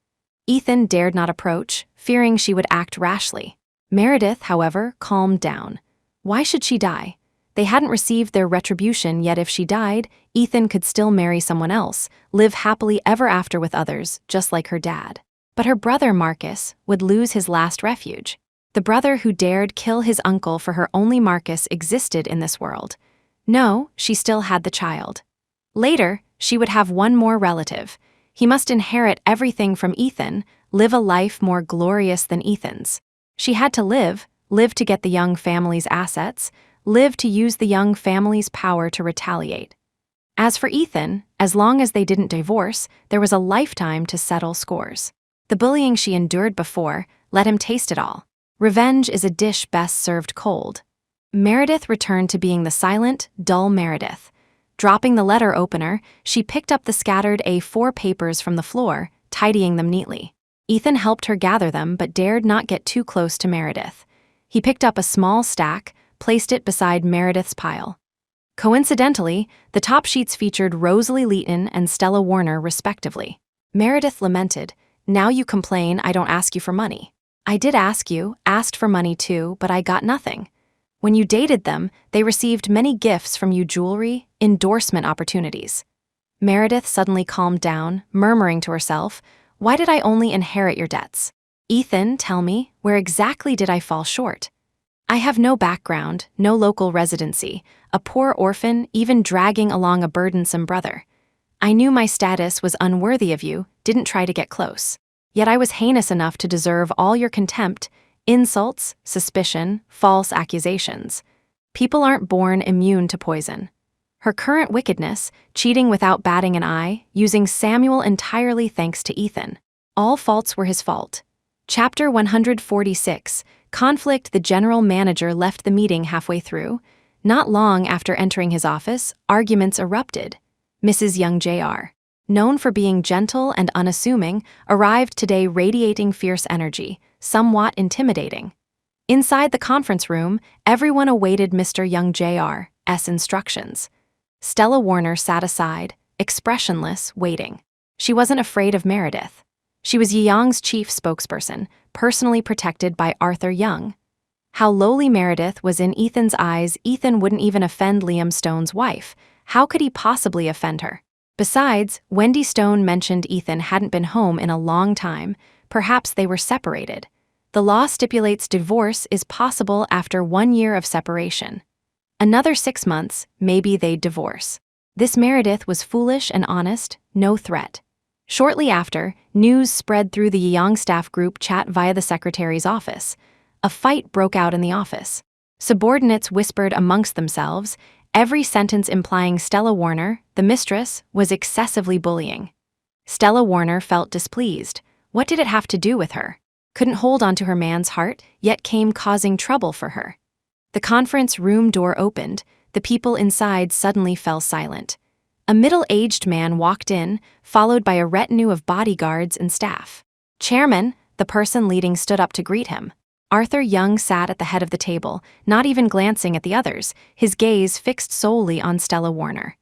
Ethan dared not approach, fearing she would act rashly. Meredith, however, calmed down. Why should she die? They hadn't received their retribution, yet if she died, Ethan could still marry someone else, live happily ever after with others, just like her dad. But her brother Marcus would lose his last refuge. The brother who dared kill his uncle for her only Marcus existed in this world. No, she still had the child. Later, she would have one more relative. He must inherit everything from Ethan, live a life more glorious than Ethan's. She had to live to get the young family's assets, live to use the young family's power to retaliate. As for Ethan, as long as they didn't divorce, there was a lifetime to settle scores. The bullying she endured before, let him taste it all. Revenge is a dish best served cold. Meredith returned to being the silent, dull Meredith. Dropping the letter opener, she picked up the scattered A4 papers from the floor, tidying them neatly. Ethan helped her gather them but dared not get too close to Meredith. He picked up a small stack, placed it beside Meredith's pile. Coincidentally, the top sheets featured Rosalie Leighton and Stella Warner respectively. Meredith lamented, "Now you complain I don't ask you for money. I did asked for money too, but I got nothing. When you dated them, they received many gifts from you: jewelry, endorsement opportunities." Meredith suddenly calmed down, murmuring to herself, "Why did I only inherit your debts? Ethan, tell me, where exactly did I fall short? I have no background, no local residency, a poor orphan, even dragging along a burdensome brother. I knew my status was unworthy of you, didn't try to get close. Yet I was heinous enough to deserve all your contempt, insults, suspicion, false accusations. People aren't born immune to poison." Her current wickedness, cheating without batting an eye, using Samuel entirely thanks to Ethan. All faults were his fault. Chapter 146, Conflict. The general manager left the meeting halfway through. Not long after entering his office, arguments erupted. Mrs. Young Jr., known for being gentle and unassuming, arrived today radiating fierce energy, somewhat intimidating. Inside the conference room, everyone awaited Mr. Young Jr.'s instructions. Stella Warner sat aside, expressionless, waiting. She wasn't afraid of Meredith. She was Young's chief spokesperson, personally protected by Arthur Young. How lowly Meredith was in Ethan's eyes. Ethan wouldn't even offend Liam Stone's wife. How could he possibly offend her? Besides, Wendy Stone mentioned Ethan hadn't been home in a long time. Perhaps they were separated. The law stipulates divorce is possible after 1 year of separation. Another 6 months, maybe they'd divorce. This Meredith was foolish and honest, no threat. Shortly after, news spread through the Young staff group chat via the secretary's office. A fight broke out in the office. Subordinates whispered amongst themselves, every sentence implying Stella Warner, the mistress, was excessively bullying. Stella Warner felt displeased. What did it have to do with her? Couldn't hold onto her man's heart, yet came causing trouble for her. The conference room door opened. The people inside suddenly fell silent. A middle-aged man walked in, followed by a retinue of bodyguards and staff. "Chairman," the person leading stood up to greet him. Arthur Young sat at the head of the table, not even glancing at the others, his gaze fixed solely on Stella Warner.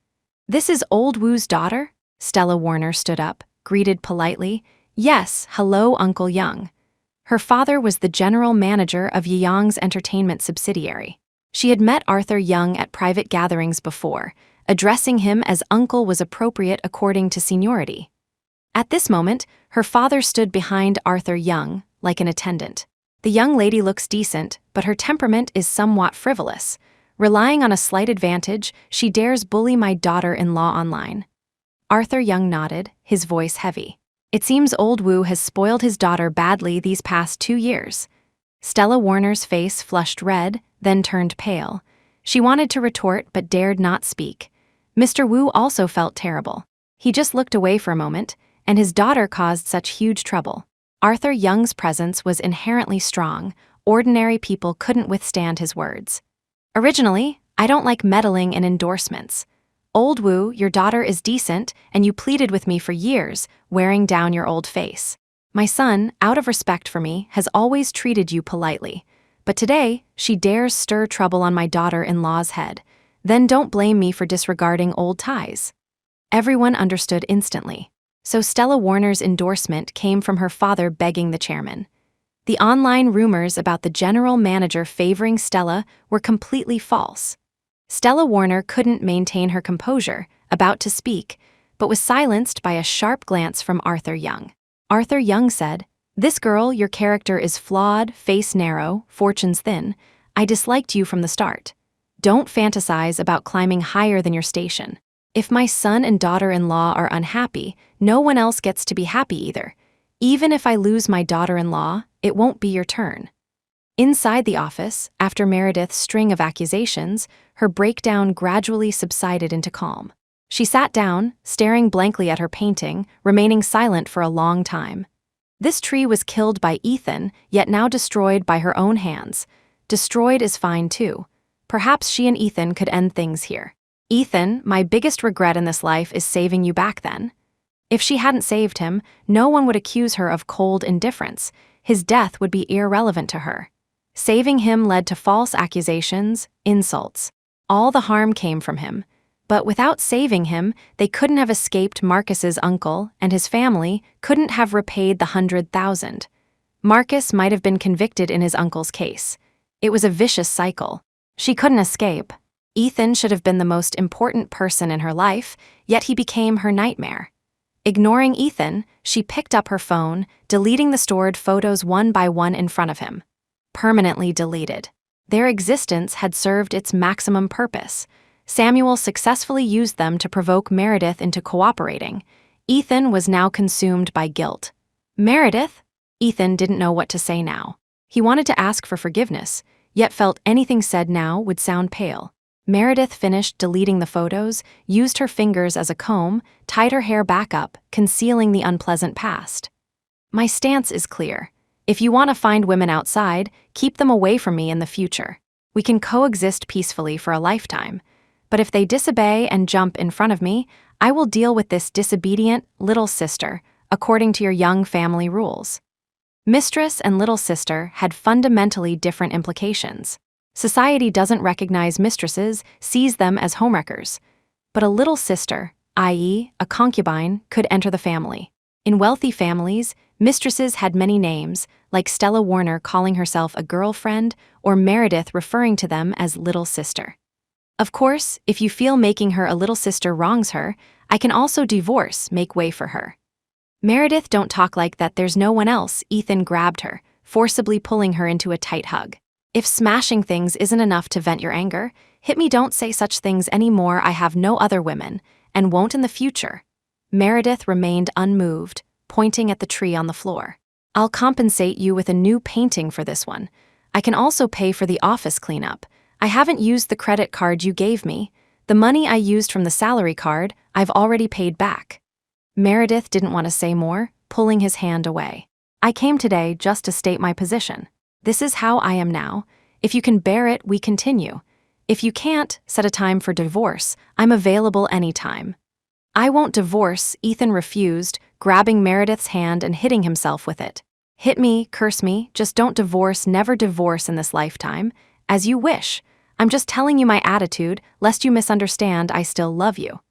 "This is Old Woo's daughter?" Stella Warner stood up, greeted politely. "Yes, hello, Uncle Young." Her father was the general manager of Young's entertainment subsidiary. She had met Arthur Young at private gatherings before. Addressing him as uncle was appropriate according to seniority. At this moment, her father stood behind Arthur Young, like an attendant. The young lady looks decent, but her temperament is somewhat frivolous. Relying on a slight advantage, she dares bully my daughter-in-law online. Arthur Young nodded, his voice heavy. "It seems Old Woo has spoiled his daughter badly these past 2 years. Stella Warner's face flushed red, then turned pale. She wanted to retort but dared not speak. Mr. Wu also felt terrible. He just looked away for a moment, and his daughter caused such huge trouble. Arthur Young's presence was inherently strong. Ordinary people couldn't withstand his words. Originally, I don't like meddling and endorsements. Old Wu, your daughter is decent, and you pleaded with me for years, wearing down your old face. My son, out of respect for me, has always treated you politely. But today, she dares stir trouble on my daughter-in-law's head. Then don't blame me for disregarding old ties. Everyone understood instantly. So Stella Warner's endorsement came from her father begging the chairman. The online rumors about the general manager favoring Stella were completely false. Stella Warner couldn't maintain her composure, about to speak, but was silenced by a sharp glance from Arthur Young. Arthur Young said, "This girl, your character is flawed, face narrow, fortunes thin. I disliked you from the start. Don't fantasize about climbing higher than your station. If my son and daughter-in-law are unhappy, no one else gets to be happy either. Even if I lose my daughter-in-law, it won't be your turn." Inside the office, after Meredith's string of accusations, her breakdown gradually subsided into calm. She sat down, staring blankly at her painting, remaining silent for a long time. This tree was killed by Ethan, yet now destroyed by her own hands. Destroyed is fine too. Perhaps she and Ethan could end things here. "Ethan, my biggest regret in this life is saving you back then." If she hadn't saved him, no one would accuse her of cold indifference. His death would be irrelevant to her. Saving him led to false accusations, insults. All the harm came from him. But without saving him, they couldn't have escaped Marcus's uncle, and his family couldn't have repaid the 100,000. Marcus might have been convicted in his uncle's case. It was a vicious cycle. She couldn't escape. Ethan should have been the most important person in her life, yet he became her nightmare. Ignoring Ethan, she picked up her phone, deleting the stored photos one by one in front of him. Permanently deleted. Their existence had served its maximum purpose. Samuel successfully used them to provoke Meredith into cooperating. Ethan was now consumed by guilt. Meredith? Ethan didn't know what to say now. He wanted to ask for forgiveness, yet felt anything said now would sound pale. Meredith finished deleting the photos, used her fingers as a comb, tied her hair back up, concealing the unpleasant past. "My stance is clear. If you want to find women outside, keep them away from me in the future. We can coexist peacefully for a lifetime. But if they disobey and jump in front of me, I will deal with this disobedient little sister, according to your young family rules." Mistress and little sister had fundamentally different implications. Society doesn't recognize mistresses, sees them as homewreckers. But a little sister, i.e., a concubine, could enter the family. In wealthy families, mistresses had many names, like Stella Warner calling herself a girlfriend or Meredith referring to them as little sister. Of course, if you feel making her a little sister wrongs her, I can also divorce, make way for her. "Meredith, don't talk like that, there's no one else." Ethan grabbed her, forcibly pulling her into a tight hug. "If smashing things isn't enough to vent your anger, hit me. Don't say such things anymore. I have no other women, and won't in the future." Meredith remained unmoved, pointing at the tree on the floor. "I'll compensate you with a new painting for this one. I can also pay for the office cleanup. I haven't used the credit card you gave me. The money I used from the salary card, I've already paid back." Meredith didn't want to say more, pulling his hand away. "I came today just to state my position. This is how I am now. If you can bear it, we continue. If you can't, set a time for divorce. I'm available anytime." "I won't divorce," Ethan refused, grabbing Meredith's hand and hitting himself with it. "Hit me, curse me, just don't divorce, never divorce in this lifetime. As you wish. I'm just telling you my attitude, lest you misunderstand I still love you."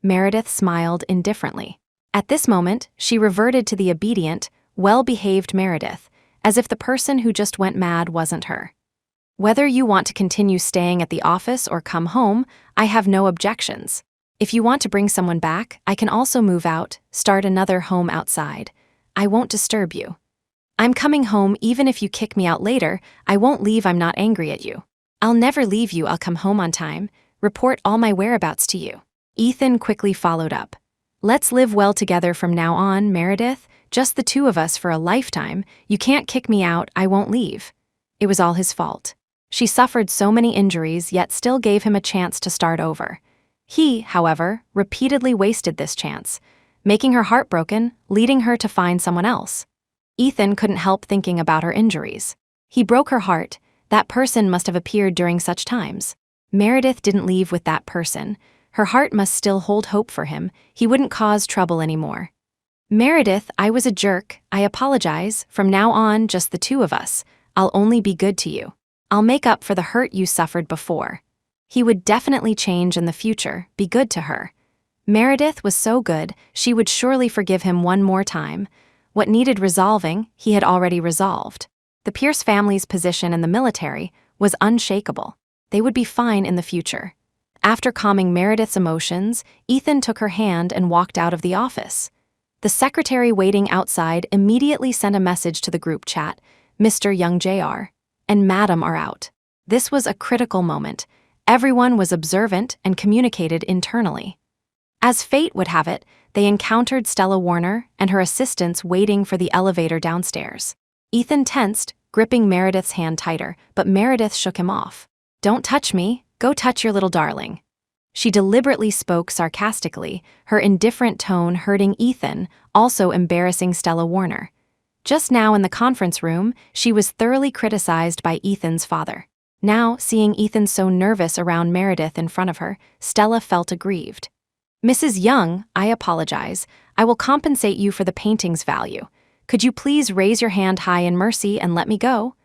Meredith smiled indifferently. At this moment, she reverted to the obedient, well-behaved Meredith, as if the person who just went mad wasn't her. "Whether you want to continue staying at the office or come home, I have no objections. If you want to bring someone back, I can also move out, start another home outside. I won't disturb you. I'm coming home even if you kick me out later. I won't leave. I'm not angry at you. I'll never leave you. I'll come home on time, report all my whereabouts to you." Ethan quickly followed up. "Let's live well together from now on, Meredith. Just the two of us for a lifetime. You can't kick me out. I won't leave." It was all his fault. She suffered so many injuries yet still gave him a chance to start over. He, however, repeatedly wasted this chance, making her heartbroken, leading her to find someone else. Ethan couldn't help thinking about her injuries. He broke her heart. That person must have appeared during such times. Meredith didn't leave with that person. Her heart must still hold hope for him. He wouldn't cause trouble anymore. Meredith, I was a jerk. I apologize. From now on, just the two of us. I'll only be good to you. I'll make up for the hurt you suffered before. He would definitely change in the future, be good to her. Meredith was so good, she would surely forgive him one more time. What needed resolving, he had already resolved. The Pierce family's position in the military was unshakable. They would be fine in the future. After calming Meredith's emotions, Ethan took her hand and walked out of the office. The secretary waiting outside immediately sent a message to the group chat, Mr. Young Jr. and Madam are out. This was a critical moment. Everyone was observant and communicated internally. As fate would have it, they encountered Stella Warner and her assistants waiting for the elevator downstairs. Ethan tensed, gripping Meredith's hand tighter, but Meredith shook him off. Don't touch me, go touch your little darling. She deliberately spoke sarcastically, her indifferent tone hurting Ethan, also embarrassing Stella Warner. Just now in the conference room, she was thoroughly criticized by Ethan's father. Now, seeing Ethan so nervous around Meredith in front of her, Stella felt aggrieved. Mrs. Young, I apologize. I will compensate you for the painting's value. Could you please raise your hand high in mercy and let me go?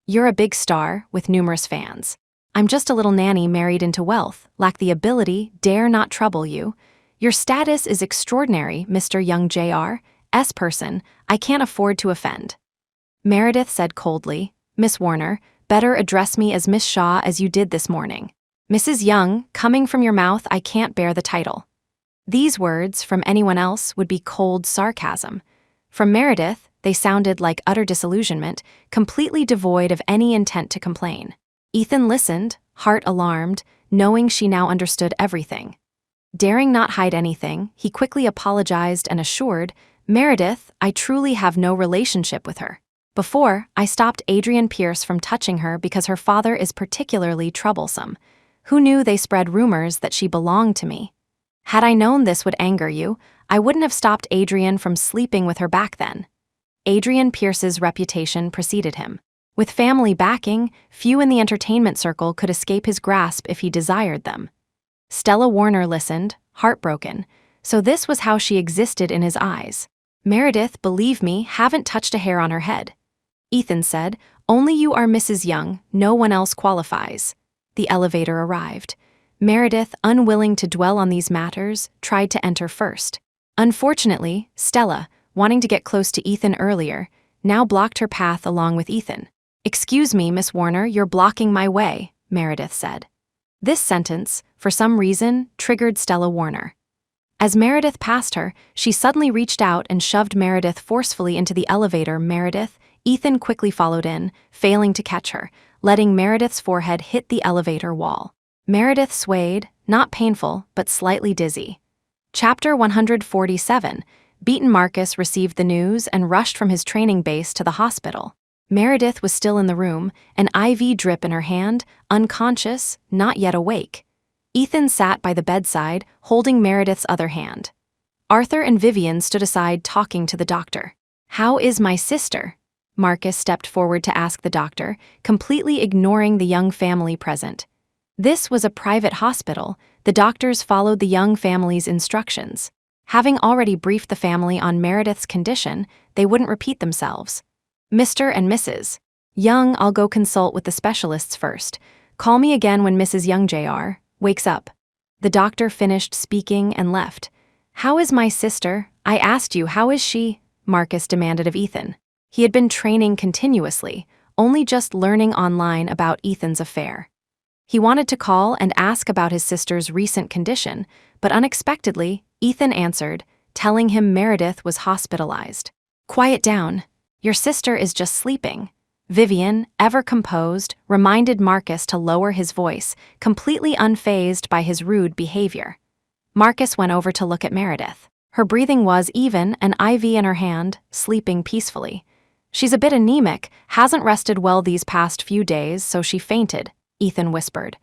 You're a big star, with numerous fans. I'm just a little nanny married into wealth, lack the ability, dare not trouble you. Your status is extraordinary, Mr. Young Jr. S-person, I can't afford to offend. Meredith said coldly, Miss Warner, better address me as Miss Shaw as you did this morning. Mrs. Young, coming from your mouth, I can't bear the title. These words, from anyone else, would be cold sarcasm. From Meredith, they sounded like utter disillusionment, completely devoid of any intent to complain. Ethan listened, heart alarmed, knowing she now understood everything. Daring not hide anything, he quickly apologized and assured, Meredith, I truly have no relationship with her. Before, I stopped Adrian Pierce from touching her because her father is particularly troublesome. Who knew they spread rumors that she belonged to me? Had I known this would anger you, I wouldn't have stopped Adrian from sleeping with her back then. Adrian Pierce's reputation preceded him. With family backing, few in the entertainment circle could escape his grasp if he desired them. Stella Warner listened, heartbroken, so this was how she existed in his eyes. Meredith, believe me, haven't touched a hair on her head. Ethan said, only you are Mrs. Young, no one else qualifies. The elevator arrived. Meredith, unwilling to dwell on these matters, tried to enter first. Unfortunately, Stella, wanting to get close to Ethan earlier, now blocked her path along with Ethan. Excuse me, Miss Warner, you're blocking my way, Meredith said. This sentence, for some reason, triggered Stella Warner. As Meredith passed her, she suddenly reached out and shoved Meredith forcefully into the elevator. Meredith, Ethan quickly followed in, failing to catch her, letting Meredith's forehead hit the elevator wall. Meredith swayed, not painful, but slightly dizzy. Chapter 147. Beaten Marcus received the news and rushed from his training base to the hospital. Meredith was still in the room, an IV drip in her hand, unconscious, not yet awake. Ethan sat by the bedside, holding Meredith's other hand. Arthur and Vivian stood aside talking to the doctor. How is my sister? Marcus stepped forward to ask the doctor, completely ignoring the Young family present. This was a private hospital. The doctors followed the Young family's instructions. Having already briefed the family on Meredith's condition, they wouldn't repeat themselves. Mr. and Mrs. Young, I'll go consult with the specialists first. Call me again when Mrs. Young Jr. wakes up. The doctor finished speaking and left. How is my sister? I asked you, how is she? Marcus demanded of Ethan. He had been training continuously, only just learning online about Ethan's affair. He wanted to call and ask about his sister's recent condition, but unexpectedly, Ethan answered, telling him Meredith was hospitalized. Quiet down. Your sister is just sleeping. Vivian, ever composed, reminded Marcus to lower his voice, completely unfazed by his rude behavior. Marcus went over to look at Meredith. Her breathing was even, an IV in her hand, sleeping peacefully. "She's a bit anemic, hasn't rested well these past few days, so she fainted," Ethan whispered.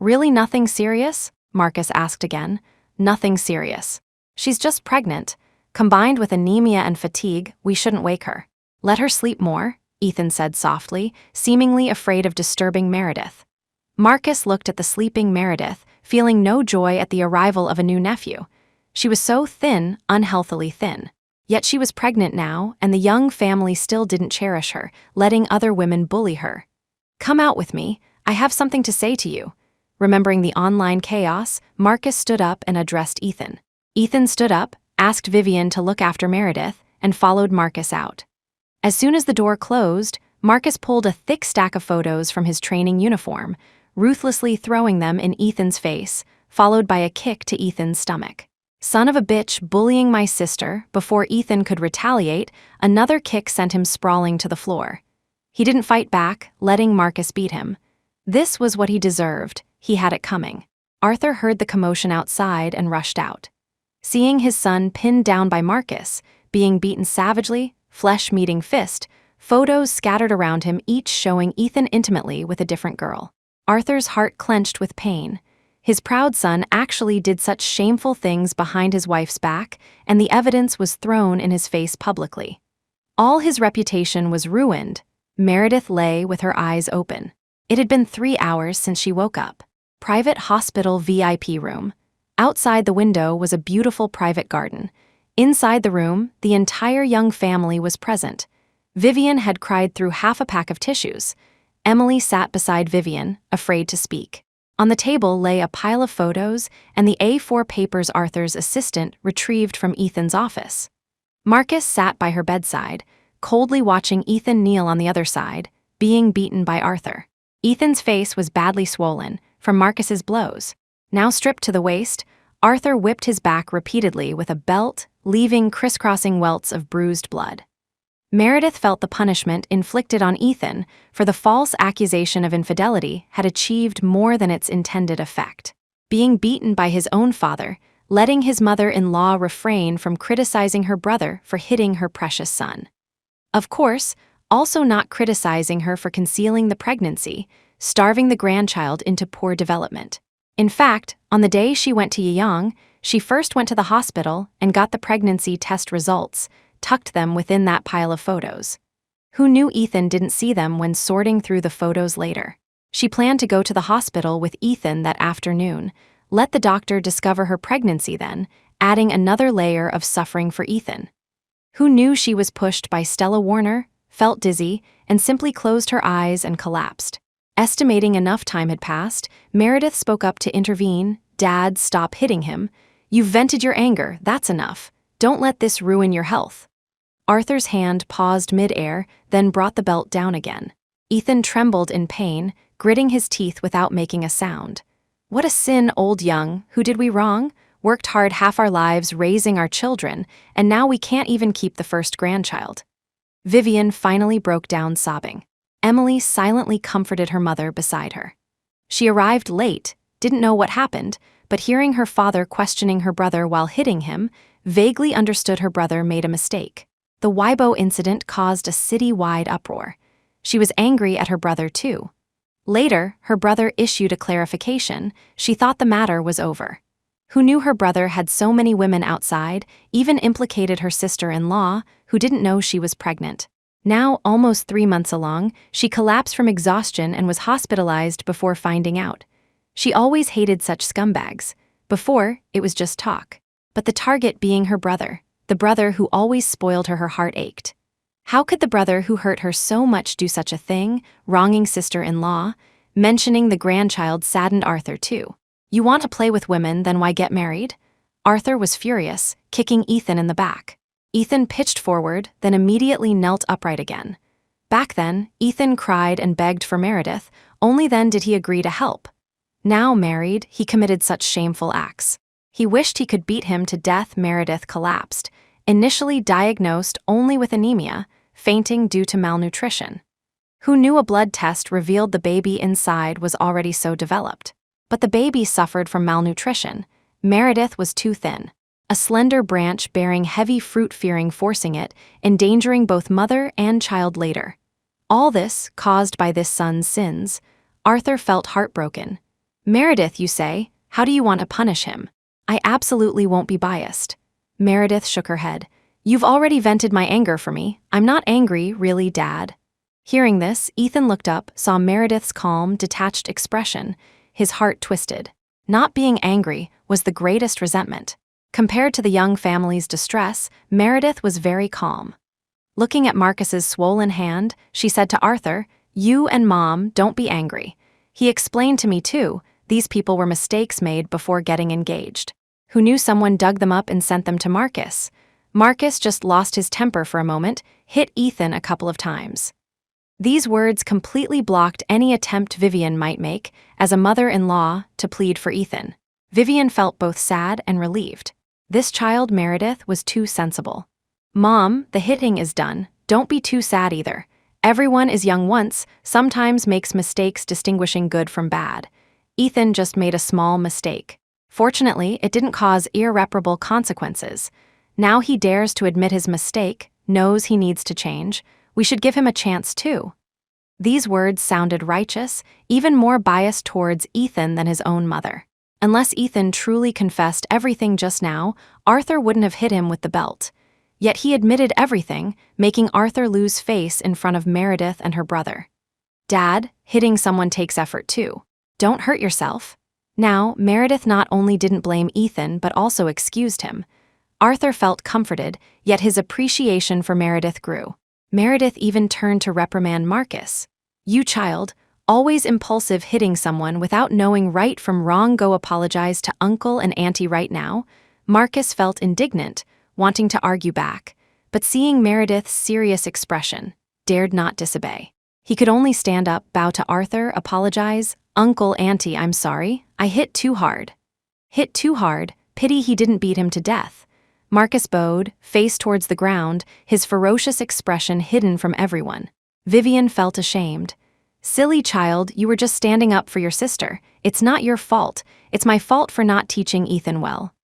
"Really nothing serious?" Marcus asked again. "Nothing serious. She's just pregnant. Combined with anemia and fatigue, we shouldn't wake her. Let her sleep more," Ethan said softly, seemingly afraid of disturbing Meredith. Marcus looked at the sleeping Meredith, feeling no joy at the arrival of a new nephew. She was so thin, unhealthily thin. Yet she was pregnant now, and the young family still didn't cherish her, letting other women bully her. "Come out with me, I have something to say to you." Remembering the online chaos, Marcus stood up and addressed Ethan. Ethan stood up, asked Vivian to look after Meredith, and followed Marcus out. As soon as the door closed, Marcus pulled a thick stack of photos from his training uniform, ruthlessly throwing them in Ethan's face, followed by a kick to Ethan's stomach. "Son of a bitch bullying my sister." Before Ethan could retaliate, another kick sent him sprawling to the floor. He didn't fight back, letting Marcus beat him. This was what he deserved. He had it coming. Arthur heard the commotion outside and rushed out. Seeing his son pinned down by Marcus, being beaten savagely, flesh meeting fist, photos scattered around him, each showing Ethan intimately with a different girl. Arthur's heart clenched with pain. His proud son actually did such shameful things behind his wife's back, and the evidence was thrown in his face publicly. All his reputation was ruined. Meredith lay with her eyes open. It had been 3 hours since she woke up. Private hospital VIP room. Outside the window was a beautiful private garden. Inside the room, the entire young family was present. Vivian had cried through half a pack of tissues. Emily sat beside Vivian, afraid to speak. On the table lay a pile of photos and the A4 papers Arthur's assistant retrieved from Ethan's office. Marcus sat by her bedside, coldly watching Ethan kneel on the other side, being beaten by Arthur. Ethan's face was badly swollen from Marcus's blows. Now stripped to the waist, Arthur whipped his back repeatedly with a belt, leaving crisscrossing welts of bruised blood. Meredith felt the punishment inflicted on Ethan for the false accusation of infidelity had achieved more than its intended effect. Being beaten by his own father, letting his mother-in-law refrain from criticizing her brother for hitting her precious son. Of course, also not criticizing her for concealing the pregnancy, starving the grandchild into poor development. In fact, on the day she went to Yiyang, she first went to the hospital and got the pregnancy test results, tucked them within that pile of photos. Who knew Ethan didn't see them when sorting through the photos later? She planned to go to the hospital with Ethan that afternoon, let the doctor discover her pregnancy then, adding another layer of suffering for Ethan. Who knew she was pushed by Stella Warner, felt dizzy, and simply closed her eyes and collapsed. Estimating enough time had passed, Meredith spoke up to intervene. "Dad, stop hitting him. You've vented your anger, that's enough. Don't let this ruin your health." Arthur's hand paused mid-air, then brought the belt down again. Ethan trembled in pain, gritting his teeth without making a sound. "What a sin, old young. Who did we wrong? Worked hard half our lives raising our children, and now we can't even keep the first grandchild." Vivian finally broke down sobbing. Emily silently comforted her mother beside her. She arrived late, didn't know what happened, but hearing her father questioning her brother while hitting him, vaguely understood her brother made a mistake. The Weibo incident caused a city-wide uproar. She was angry at her brother too. Later, her brother issued a clarification. She thought the matter was over. Who knew her brother had so many women outside, even implicated her sister-in-law, who didn't know she was pregnant. Now, almost 3 months along, she collapsed from exhaustion and was hospitalized before finding out. She always hated such scumbags. Before, it was just talk. But the target being her brother, the brother who always spoiled her heart ached. How could the brother who hurt her so much do such a thing, wronging sister-in-law? Mentioning the grandchild saddened Arthur too. "You want to play with women, then why get married?" Arthur was furious, kicking Ethan in the back. Ethan pitched forward, then immediately knelt upright again. Back then, Ethan cried and begged for Meredith, only then did he agree to help. Now married, he committed such shameful acts. He wished he could beat him to death. Meredith collapsed, initially diagnosed only with anemia, fainting due to malnutrition. Who knew a blood test revealed the baby inside was already so developed? But the baby suffered from malnutrition. Meredith was too thin. a slender branch bearing heavy fruit fearing forcing it, endangering both mother and child later. All this, caused by this son's sins. Arthur felt heartbroken. Meredith, you say? How do you want to punish him? I absolutely won't be biased. Meredith shook her head. You've already vented my anger for me. I'm not angry, really, Dad. Hearing this, Ethan looked up, saw Meredith's calm, detached expression. His heart twisted. Not being angry was the greatest resentment. Compared to the young family's distress, Meredith was very calm. Looking at Marcus's swollen hand, she said to Arthur, You and Mom, don't be angry. He explained to me too, these people were mistakes made before getting engaged. Who knew someone dug them up and sent them to Marcus? Marcus just lost his temper for a moment, hit Ethan a couple of times. These words completely blocked any attempt Vivian might make, as a mother-in-law, to plead for Ethan. Vivian felt both sad and relieved. This child, Meredith, was too sensible. Mom, the hitting is done. Don't be too sad either. Everyone is young once, sometimes makes mistakes distinguishing good from bad. Ethan just made a small mistake. Fortunately, it didn't cause irreparable consequences. Now he dares to admit his mistake, knows he needs to change. We should give him a chance too. These words sounded righteous, even more biased towards Ethan than his own mother. Unless Ethan truly confessed everything just now, Arthur wouldn't have hit him with the belt. Yet he admitted everything, making Arthur lose face in front of Meredith and her brother. Dad, hitting someone takes effort too. Don't hurt yourself. Now, Meredith not only didn't blame Ethan but also excused him. Arthur felt comforted, yet his appreciation for Meredith grew. Meredith even turned to reprimand Marcus. You child, always impulsive hitting someone without knowing right from wrong, go apologize to uncle and auntie right now. Marcus felt indignant, wanting to argue back, but seeing Meredith's serious expression, dared not disobey. He could only stand up, bow to Arthur, apologize. Uncle, auntie, I'm sorry, I hit too hard. Hit too hard, pity he didn't beat him to death. Marcus bowed, face towards the ground, his ferocious expression hidden from everyone. Vivian felt ashamed. Silly child, you were just standing up for your sister. It's not your fault. It's my fault for not teaching Ethan well.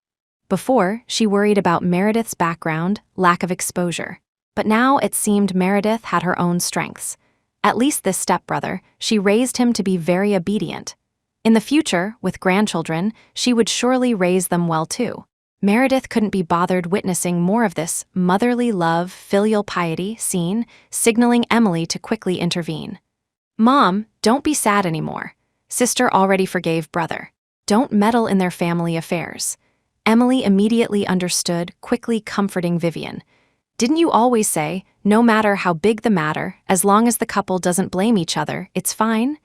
Before, she worried about Meredith's background, lack of exposure. But now it seemed Meredith had her own strengths. At least this stepbrother, she raised him to be very obedient. In the future, with grandchildren, she would surely raise them well too. Meredith couldn't be bothered witnessing more of this motherly love, filial piety scene, signaling Emily to quickly intervene. Mom, don't be sad anymore. Sister already forgave brother. Don't meddle in their family affairs. Emily immediately understood, quickly comforting Vivian. Didn't you always say, no matter how big the matter, as long as the couple doesn't blame each other, it's fine?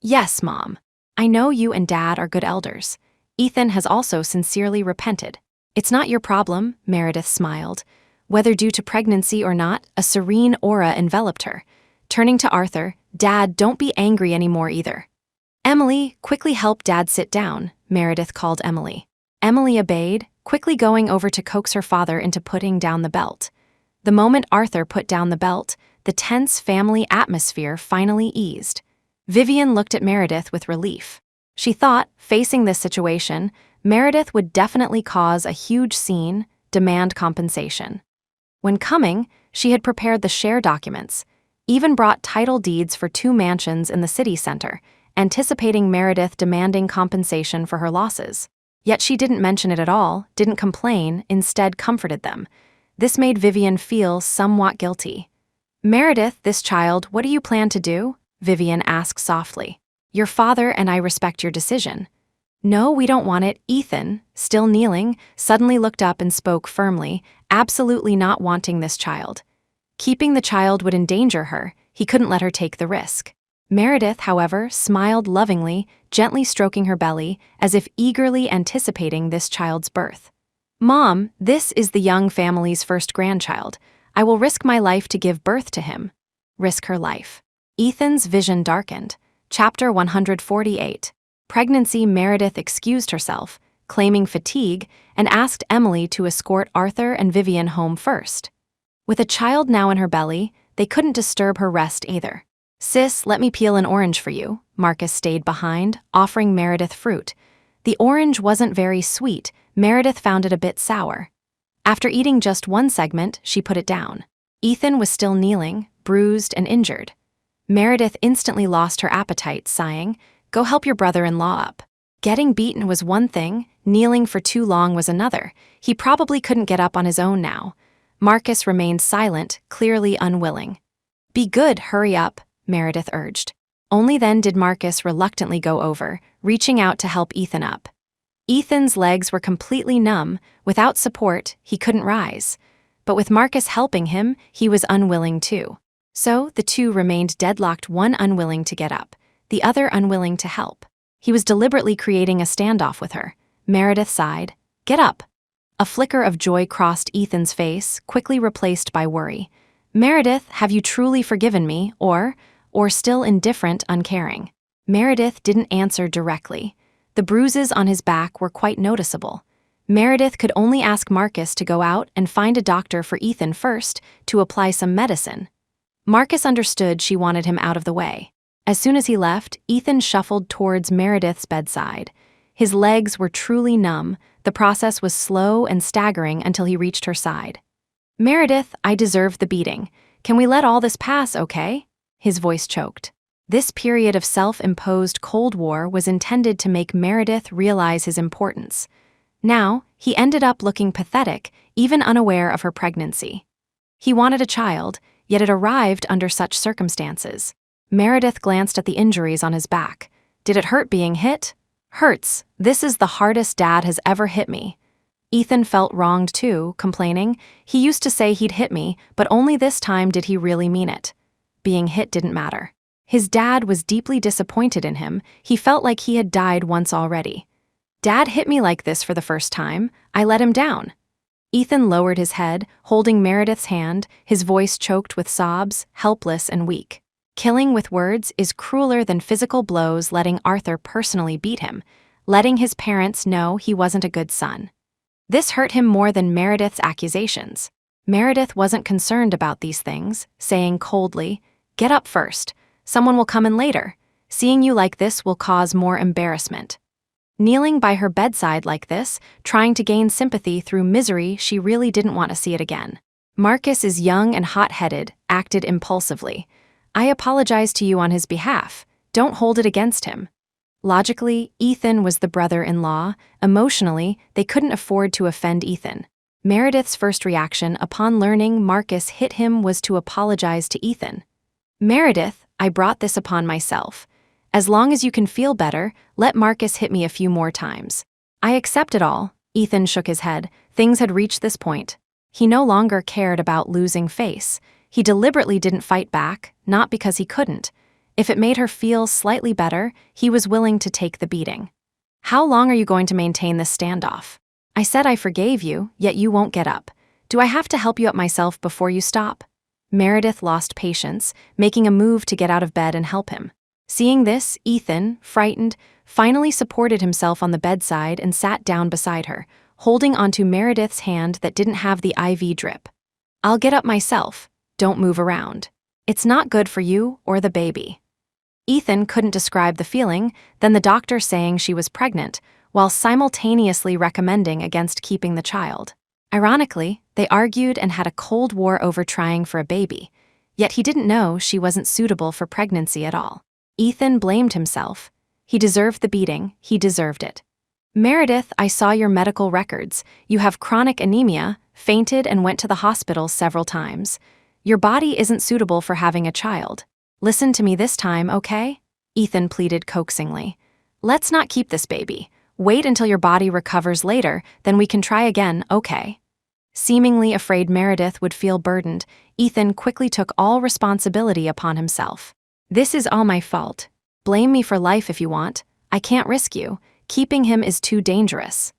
Yes, Mom. I know you and Dad are good elders. Ethan has also sincerely repented. It's not your problem, Meredith smiled. Whether due to pregnancy or not, a serene aura enveloped her. Turning to Arthur, Dad, don't be angry anymore either. Emily, quickly help Dad sit down, Meredith called Emily. Emily obeyed, quickly going over to coax her father into putting down the belt. The moment Arthur put down the belt, the tense family atmosphere finally eased. Vivian looked at Meredith with relief. She thought, facing this situation, Meredith would definitely cause a huge scene, demand compensation. When coming, she had prepared the share documents, even brought title deeds for 2 mansions in the city center, anticipating Meredith demanding compensation for her losses. Yet she didn't mention it at all, didn't complain, instead comforted them. This made Vivian feel somewhat guilty. Meredith, this child, what do you plan to do? Vivian asked softly. Your father and I respect your decision. No, we don't want it. Ethan, still kneeling, suddenly looked up and spoke firmly, absolutely not wanting this child. Keeping the child would endanger her, he couldn't let her take the risk. Meredith, however, smiled lovingly, gently stroking her belly, as if eagerly anticipating this child's birth. Mom, this is the young family's first grandchild. I will risk my life to give birth to him. Risk her life. Ethan's vision darkened. Chapter 148. Pregnancy. Meredith excused herself, claiming fatigue, and asked Emily to escort Arthur and Vivian home first. With a child now in her belly, they couldn't disturb her rest either. Sis, let me peel an orange for you. Marcus stayed behind, offering Meredith fruit. The orange wasn't very sweet. Meredith found it a bit sour. After eating just one segment, she put it down. Ethan was still kneeling, bruised and injured. Meredith instantly lost her appetite, sighing, "Go help your brother-in-law up." Getting beaten was one thing, kneeling for too long was another. He probably couldn't get up on his own now. Marcus remained silent, clearly unwilling. "Be good, hurry up," Meredith urged. Only then did Marcus reluctantly go over, reaching out to help Ethan up. Ethan's legs were completely numb. Without support, he couldn't rise. But with Marcus helping him, he was unwilling too. So the two remained deadlocked, one unwilling to get up, the other unwilling to help. He was deliberately creating a standoff with her. Meredith sighed. "Get up." A flicker of joy crossed Ethan's face, quickly replaced by worry. "Meredith, have you truly forgiven me, or still indifferent, uncaring?" Meredith didn't answer directly. The bruises on his back were quite noticeable. Meredith could only ask Marcus to go out and find a doctor for Ethan first to apply some medicine. Marcus understood she wanted him out of the way. As soon as he left, Ethan shuffled towards Meredith's bedside. His legs were truly numb. The process was slow and staggering until he reached her side. "Meredith, I deserved the beating. Can we let all this pass, okay?" His voice choked. This period of self-imposed Cold War was intended to make Meredith realize his importance. Now, he ended up looking pathetic, even unaware of her pregnancy. He wanted a child, yet it arrived under such circumstances. Meredith glanced at the injuries on his back. "Did it hurt being hit?" "Hurts. This is the hardest Dad has ever hit me." Ethan felt wronged too, complaining, "He used to say he'd hit me, but only this time did he really mean it." Being hit didn't matter. His dad was deeply disappointed in him. He felt like he had died once already. "Dad hit me like this for the first time. I let him down." Ethan lowered his head, holding Meredith's hand, his voice choked with sobs, helpless and weak. Killing with words is crueler than physical blows. Letting Arthur personally beat him, letting his parents know he wasn't a good son. This hurt him more than Meredith's accusations. Meredith wasn't concerned about these things, saying coldly, "Get up first. Someone will come in later. Seeing you like this will cause more embarrassment." Kneeling by her bedside like this, trying to gain sympathy through misery she really didn't want to see it again. Marcus is young and hot-headed, acted impulsively. "I apologize to you on his behalf. Don't hold it against him." Logically, Ethan was the brother-in-law. Emotionally, they couldn't afford to offend Ethan. Meredith's first reaction upon learning Marcus hit him was to apologize to Ethan. "Meredith, I brought this upon myself. As long as you can feel better, let Marcus hit me a few more times." "I accept it all." Ethan shook his head. Things had reached this point. He no longer cared about losing face. He deliberately didn't fight back, not because he couldn't. If it made her feel slightly better, he was willing to take the beating. "How long are you going to maintain this standoff? I said I forgave you, yet you won't get up. Do I have to help you up myself before you stop?" Meredith lost patience, making a move to get out of bed and help him. Seeing this, Ethan, frightened, finally supported himself on the bedside and sat down beside her, holding onto Meredith's hand that didn't have the IV drip. "I'll get up myself. Don't move around. It's not good for you or the baby." Ethan couldn't describe the feeling, then the doctor saying she was pregnant, while simultaneously recommending against keeping the child. Ironically, they argued and had a Cold War over trying for a baby, yet he didn't know she wasn't suitable for pregnancy at all. Ethan blamed himself. He deserved the beating, he deserved it. "Meredith, I saw your medical records. You have chronic anemia, fainted and went to the hospital several times. Your body isn't suitable for having a child. Listen to me this time, okay?" Ethan pleaded coaxingly. "Let's not keep this baby. Wait until your body recovers later, then we can try again, okay?" Seemingly afraid Meredith would feel burdened, Ethan quickly took all responsibility upon himself. "This is all my fault. Blame me for life if you want. I can't risk you. Keeping him is too dangerous."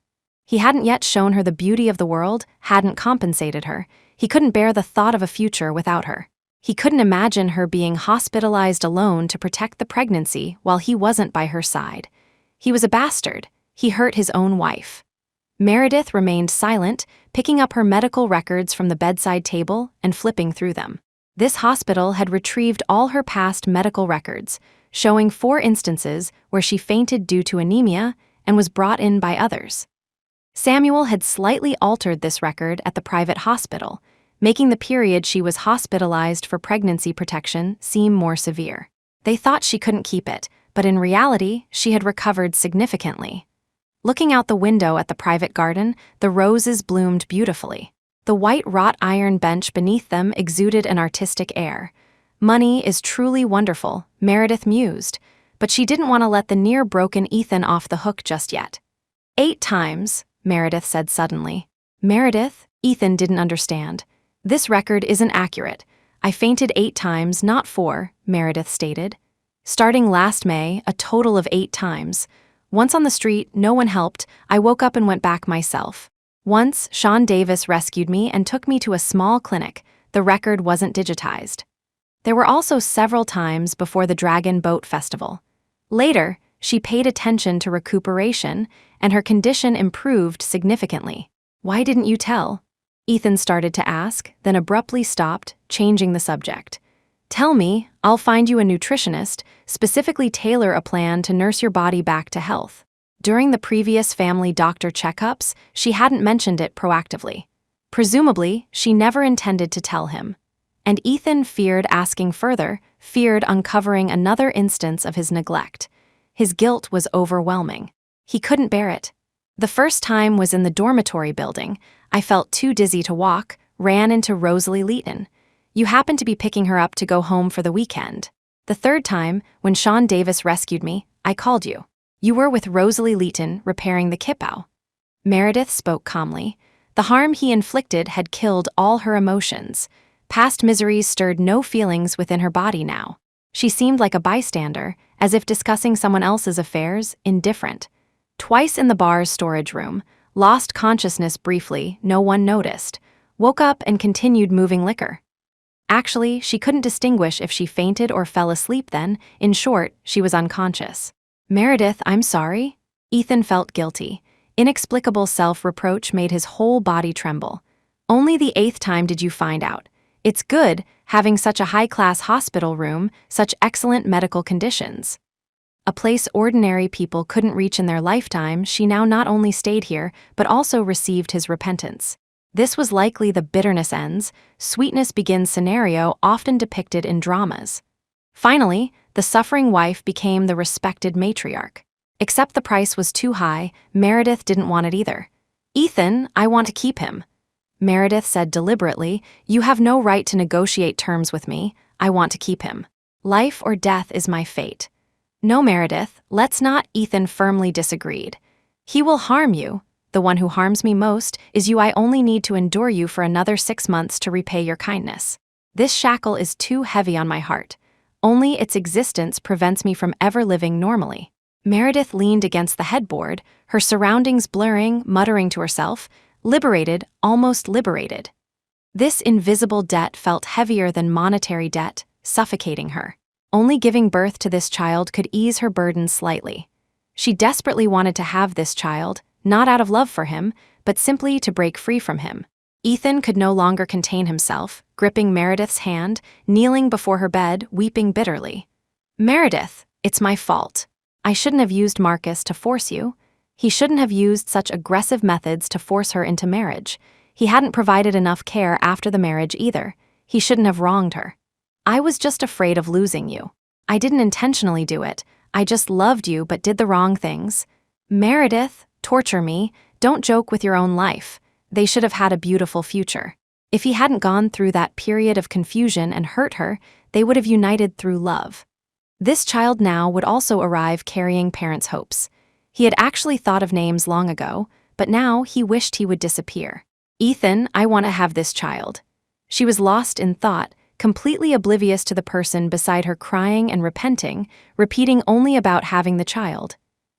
He hadn't yet shown her the beauty of the world, hadn't compensated her. He couldn't bear the thought of a future without her. He couldn't imagine her being hospitalized alone to protect the pregnancy while he wasn't by her side. He was a bastard. He hurt his own wife. Meredith remained silent, picking up her medical records from the bedside table and flipping through them. This hospital had retrieved all her past medical records, showing 4 instances where she fainted due to anemia and was brought in by others. Samuel had slightly altered this record at the private hospital, making the period she was hospitalized for pregnancy protection seem more severe. They thought she couldn't keep it, but in reality, she had recovered significantly. Looking out the window at the private garden, the roses bloomed beautifully. The white wrought iron bench beneath them exuded an artistic air. Money is truly wonderful, Meredith mused, but she didn't want to let the near-broken Ethan off the hook just yet. 8 times, Meredith said suddenly. Meredith? Ethan didn't understand. This record isn't accurate. I fainted 8 times, not 4, Meredith stated. Starting last May, a total of 8 times. Once on the street, no one helped. I woke up and went back myself. Once, Sean Davis rescued me and took me to a small clinic. The record wasn't digitized. There were also several times before the Dragon Boat Festival. Later, she paid attention to recuperation, and her condition improved significantly. Why didn't you tell? Ethan started to ask, then abruptly stopped, changing the subject. Tell me, I'll find you a nutritionist, specifically tailor a plan to nurse your body back to health. During the previous family doctor checkups, she hadn't mentioned it proactively. Presumably, she never intended to tell him. And Ethan feared asking further, feared uncovering another instance of his neglect. His guilt was overwhelming. He couldn't bear it. The first time was in the dormitory building. I felt too dizzy to walk, ran into Rosalie Leighton. You happened to be picking her up to go home for the weekend. The third time, when Sean Davis rescued me, I called you. You were with Rosalie Leighton repairing the kipau. Meredith spoke calmly. The harm he inflicted had killed all her emotions. Past miseries stirred no feelings within her body now. She seemed like a bystander, as if discussing someone else's affairs, indifferent. Twice in the bar's storage room, lost consciousness briefly, no one noticed. Woke up and continued moving liquor. Actually, she couldn't distinguish if she fainted or fell asleep then. In short, she was unconscious. Meredith, I'm sorry. Ethan felt guilty. Inexplicable self-reproach made his whole body tremble. Only the 8th time did you find out. It's good, having such a high-class hospital room, such excellent medical conditions. A place ordinary people couldn't reach in their lifetime, she now not only stayed here, but also received his repentance. This was likely the bitterness ends, sweetness begins scenario often depicted in dramas. Finally, the suffering wife became the respected matriarch. Except the price was too high, Meredith didn't want it either. Ethan, I want to keep him. Meredith said deliberately, you have no right to negotiate terms with me. I want to keep him. Life or death is my fate. No, Meredith, let's not. Ethan firmly disagreed. He will harm you. The one who harms me most is you. I only need to endure you for another 6 months to repay your kindness. This shackle is too heavy on my heart. Only its existence prevents me from ever living normally. Meredith leaned against the headboard, her surroundings blurring, muttering to herself, liberated, almost liberated. This invisible debt felt heavier than monetary debt, suffocating her. Only giving birth to this child could ease her burden slightly. She desperately wanted to have this child, not out of love for him, but simply to break free from him. Ethan could no longer contain himself, gripping Meredith's hand, kneeling before her bed, weeping bitterly. Meredith, it's my fault. I shouldn't have used Marcus to force you. He shouldn't have used such aggressive methods to force her into marriage. He hadn't provided enough care after the marriage either. He shouldn't have wronged her. I was just afraid of losing you. I didn't intentionally do it. I just loved you but did the wrong things. Meredith, torture me. Don't joke with your own life. They should have had a beautiful future. If he hadn't gone through that period of confusion and hurt her, they would have united through love. This child now would also arrive carrying parents' hopes. He had actually thought of names long ago, but now he wished he would disappear. Ethan, I want to have this child. She was lost in thought, completely oblivious to the person beside her crying and repenting, repeating only about having the child.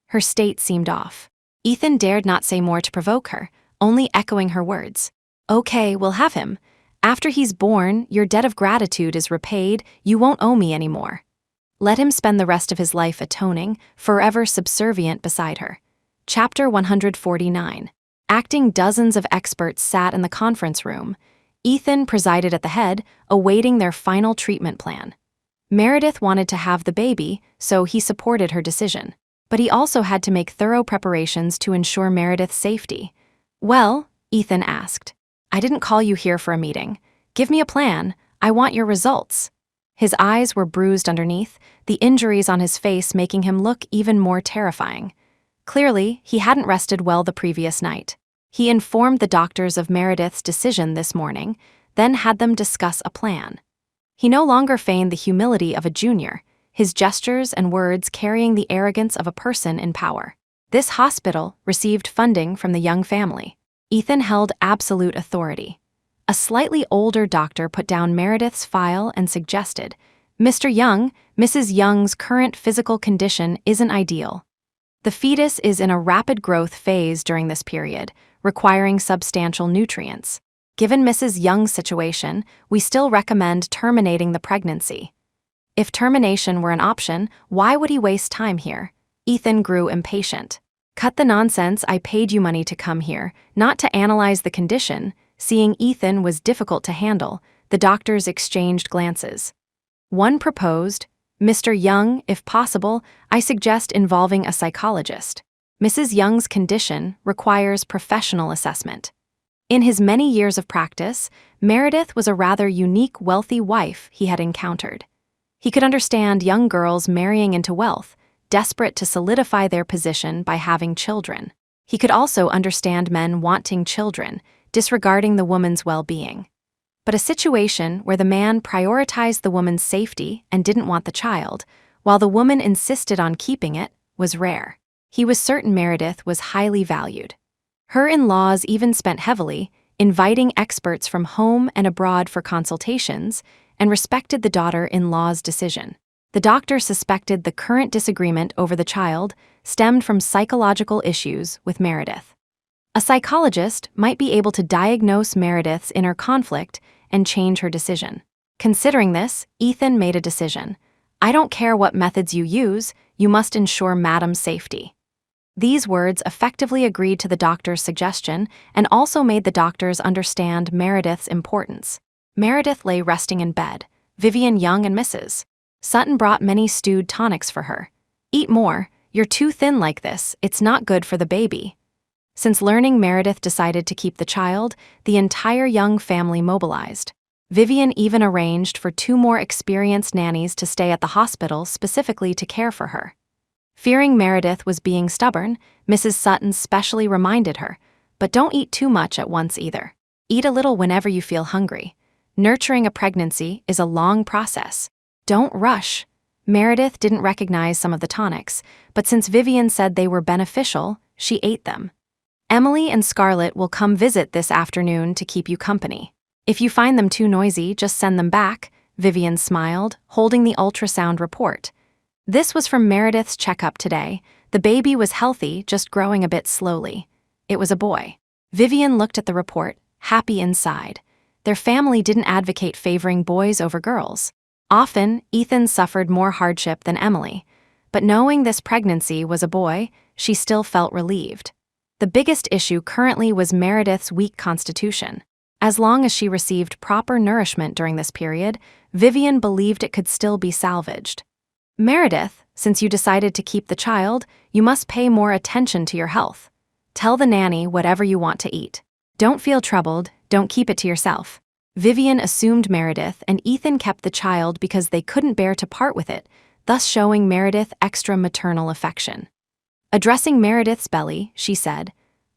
Her state seemed off. Ethan dared not say more to provoke her, only echoing her words. Okay, we'll have him. After he's born, your debt of gratitude is repaid, you won't owe me anymore. Let him spend the rest of his life atoning, forever subservient beside her. Chapter 149. Acting dozens of experts sat in the conference room. Ethan presided at the head, awaiting their final treatment plan. Meredith wanted to have the baby, so he supported her decision. but he also had to make thorough preparations to ensure Meredith's safety. "Well," Ethan asked, "I didn't call you here for a meeting. Give me a plan. I want your results." His eyes were bruised underneath, the injuries on his face making him look even more terrifying. Clearly, he hadn't rested well the previous night. He informed the doctors of Meredith's decision this morning, then had them discuss a plan. He no longer feigned the humility of a junior, his gestures and words carrying the arrogance of a person in power. This hospital received funding from the Young family. Ethan held absolute authority. A slightly older doctor put down Meredith's file and suggested, "Mr. Young, Mrs. Young's current physical condition isn't ideal. The fetus is in a rapid growth phase during this period, requiring substantial nutrients. Given Mrs. Young's situation, we still recommend terminating the pregnancy." If termination were an option, why would he waste time here? Ethan grew impatient. "Cut the nonsense, I paid you money to come here, not to analyze the condition." Seeing Ethan was difficult to handle, the doctors exchanged glances. One proposed, "Mr. Young, if possible, I suggest involving a psychologist. Mrs. Young's condition requires professional assessment." In his many years of practice, Meredith was a rather unique wealthy wife he had encountered. He could understand young girls marrying into wealth, desperate to solidify their position by having children. He could also understand men wanting children, disregarding the woman's well-being. But a situation where the man prioritized the woman's safety and didn't want the child, while the woman insisted on keeping it, was rare. He was certain Meredith was highly valued. Her in-laws even spent heavily, inviting experts from home and abroad for consultations, and respected the daughter-in-law's decision. The doctor suspected the current disagreement over the child stemmed from psychological issues with Meredith. A psychologist might be able to diagnose Meredith's inner conflict and change her decision. Considering this, Ethan made a decision. "I don't care what methods you use, you must ensure Madam's safety." These words effectively agreed to the doctor's suggestion and also made the doctors understand Meredith's importance. Meredith lay resting in bed, Vivian Young and Mrs. Sutton brought many stewed tonics for her. "Eat more, you're too thin like this, it's not good for the baby." Since learning Meredith decided to keep the child, the entire Young family mobilized. Vivian even arranged for 2 more experienced nannies to stay at the hospital specifically to care for her. Fearing Meredith was being stubborn, Mrs. Sutton specially reminded her, "But don't eat too much at once either. Eat a little whenever you feel hungry. Nurturing a pregnancy is a long process. Don't rush." Meredith didn't recognize some of the tonics, but since Vivian said they were beneficial, she ate them. "Emily and Scarlett will come visit this afternoon to keep you company. If you find them too noisy, just send them back," Vivian smiled, holding the ultrasound report. This was from Meredith's checkup today. The baby was healthy, just growing a bit slowly. It was a boy. Vivian looked at the report, happy inside. Their family didn't advocate favoring boys over girls. Often, Ethan suffered more hardship than Emily, but knowing this pregnancy was a boy, she still felt relieved. The biggest issue currently was Meredith's weak constitution. As long as she received proper nourishment during this period, Vivian believed it could still be salvaged. "Meredith, since you decided to keep the child, you must pay more attention to your health. Tell the nanny whatever you want to eat. Don't feel troubled, don't keep it to yourself." Vivian assumed Meredith and Ethan kept the child because they couldn't bear to part with it, thus showing Meredith extra maternal affection. Addressing Meredith's belly, she said,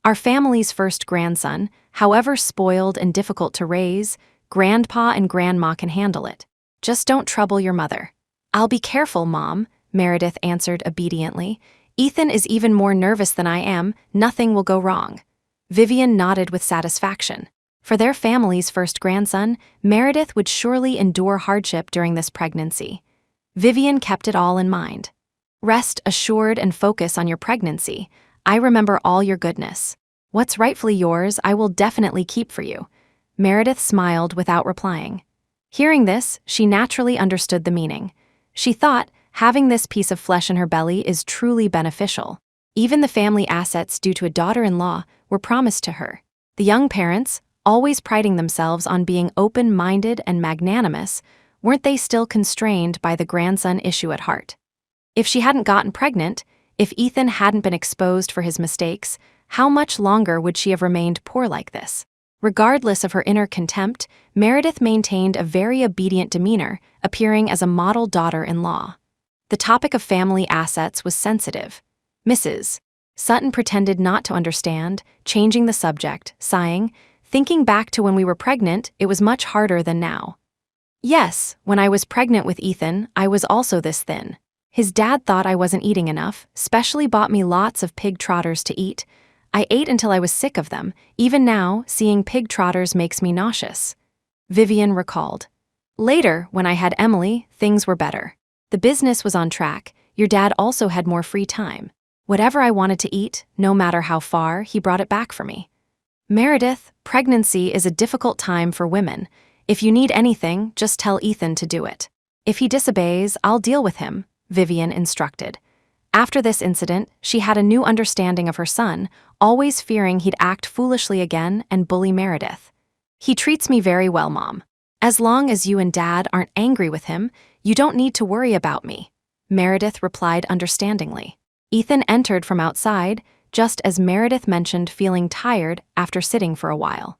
"Our family's first grandson, however spoiled and difficult to raise, Grandpa and Grandma can handle it. Just don't trouble your mother." "I'll be careful, Mom," Meredith answered obediently. "Ethan is even more nervous than I am, nothing will go wrong." Vivian nodded with satisfaction. For their family's first grandson, Meredith would surely endure hardship during this pregnancy. Vivian kept it all in mind. "Rest assured and focus on your pregnancy. I remember all your goodness. What's rightfully yours, I will definitely keep for you." Meredith smiled without replying. Hearing this, she naturally understood the meaning. She thought, having this piece of flesh in her belly is truly beneficial. Even the family assets due to a daughter-in-law were promised to her. The young parents, always priding themselves on being open-minded and magnanimous, weren't they still constrained by the grandson issue at heart? If she hadn't gotten pregnant, If Ethan hadn't been exposed for his mistakes, how much longer would she have remained poor like this? Regardless of her inner contempt, Meredith maintained a very obedient demeanor, appearing as a model daughter-in-law. The topic of family assets was sensitive. Mrs. Sutton pretended not to understand, changing the subject, sighing, "Thinking back to when we were pregnant, it was much harder than now. Yes, when I was pregnant with Ethan, I was also this thin. His dad thought I wasn't eating enough, specially bought me lots of pig trotters to eat. I ate until I was sick of them. Even now, seeing pig trotters makes me nauseous." Vivian recalled. "Later, when I had Emily, things were better. The business was on track. Your dad also had more free time. Whatever I wanted to eat, no matter how far, he brought it back for me." "Meredith, pregnancy is a difficult time for women. If you need anything, just tell Ethan to do it. If he disobeys, I'll deal with him," Vivian instructed. After this incident, she had a new understanding of her son, always fearing he'd act foolishly again and bully Meredith. "He treats me very well, Mom. As long as you and Dad aren't angry with him, you don't need to worry about me," Meredith replied understandingly. Ethan entered from outside, just as Meredith mentioned feeling tired after sitting for a while.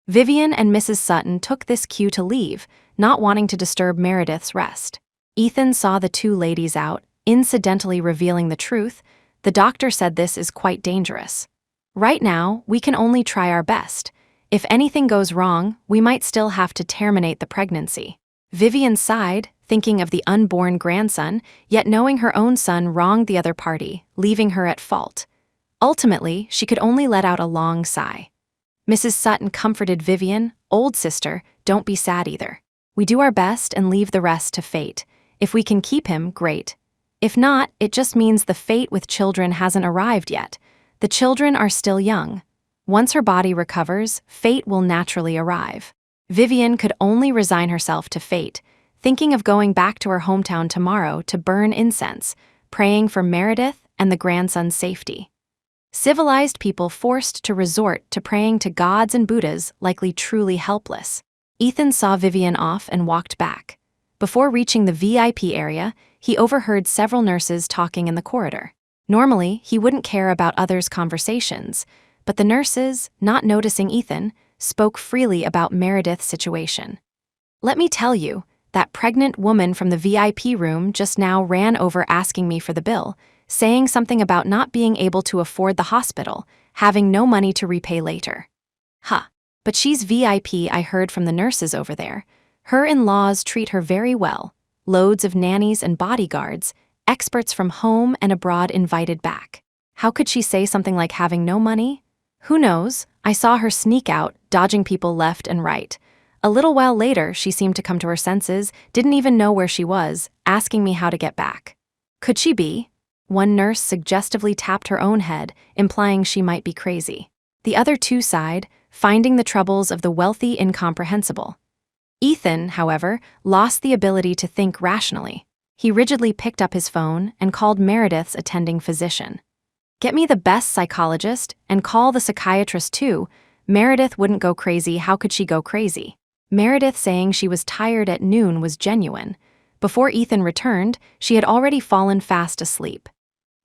Vivian and Mrs. Sutton took this cue to leave, not wanting to disturb Meredith's rest. Ethan saw the two ladies out, incidentally revealing the truth. "The doctor said this is quite dangerous. Right now, we can only try our best. If anything goes wrong, we might still have to terminate the pregnancy." Vivian sighed, thinking of the unborn grandson, yet knowing her own son wronged the other party, leaving her at fault. Ultimately, she could only let out a long sigh. Mrs. Sutton comforted Vivian, "Old sister, don't be sad either. We do our best and leave the rest to fate. If we can keep him, great. If not, it just means the fate with children hasn't arrived yet. The children are still young. Once her body recovers, fate will naturally arrive." Vivian could only resign herself to fate, thinking of going back to her hometown tomorrow to burn incense, praying for Meredith and the grandson's safety. Civilized people forced to resort to praying to gods and Buddhas, likely truly helpless. Ethan saw Vivian off and walked back. Before reaching the VIP area, he overheard several nurses talking in the corridor. Normally, he wouldn't care about others' conversations, but the nurses, not noticing Ethan, spoke freely about Meredith's situation. "Let me tell you, that pregnant woman from the VIP room just now ran over asking me for the bill, saying something about not being able to afford the hospital, having no money to repay later." "Huh, but she's VIP, I heard from the nurses over there. Her in-laws treat her very well. Loads of nannies and bodyguards, experts from home and abroad invited back. How could she say something like having no money? Who knows? I saw her sneak out, dodging people left and right. A little while later, she seemed to come to her senses, didn't even know where she was, asking me how to get back. Could she be?" One nurse suggestively tapped her own head, implying she might be crazy. The other two sighed, finding the troubles of the wealthy incomprehensible. Ethan, however, lost the ability to think rationally. He rigidly picked up his phone and called Meredith's attending physician. "Get me the best psychologist and call the psychiatrist too. Meredith wouldn't go crazy. How could she go crazy?" Meredith saying she was tired at noon was genuine. Before Ethan returned, she had already fallen fast asleep.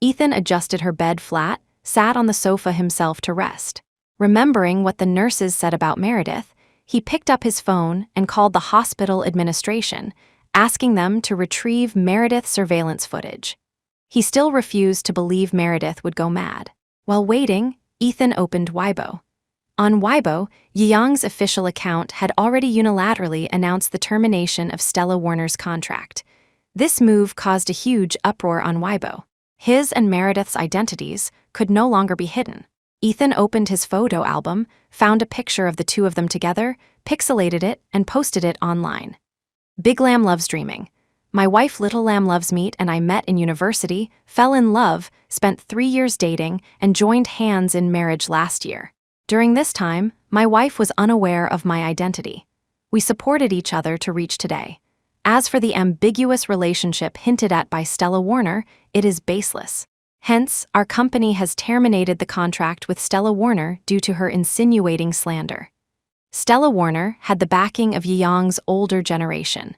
Ethan adjusted her bed flat, sat on the sofa himself to rest. Remembering what the nurses said about Meredith, he picked up his phone and called the hospital administration, asking them to retrieve Meredith's surveillance footage. He still refused to believe Meredith would go mad. While waiting, Ethan opened Weibo. On Weibo, Yiyang's official account had already unilaterally announced the termination of Stella Warner's contract. This move caused a huge uproar on Weibo. His and Meredith's identities could no longer be hidden. Ethan opened his photo album, found a picture of the two of them together, pixelated it, and posted it online. "Big Lamb loves dreaming. My wife Little Lamb loves meat and I met in university, fell in love, spent 3 years dating, and joined hands in marriage last year. During this time, my wife was unaware of my identity. We supported each other to reach today. As for the ambiguous relationship hinted at by Stella Warner, it is baseless. Hence, our company has terminated the contract with Stella Warner due to her insinuating slander." Stella Warner had the backing of Yiyang's older generation.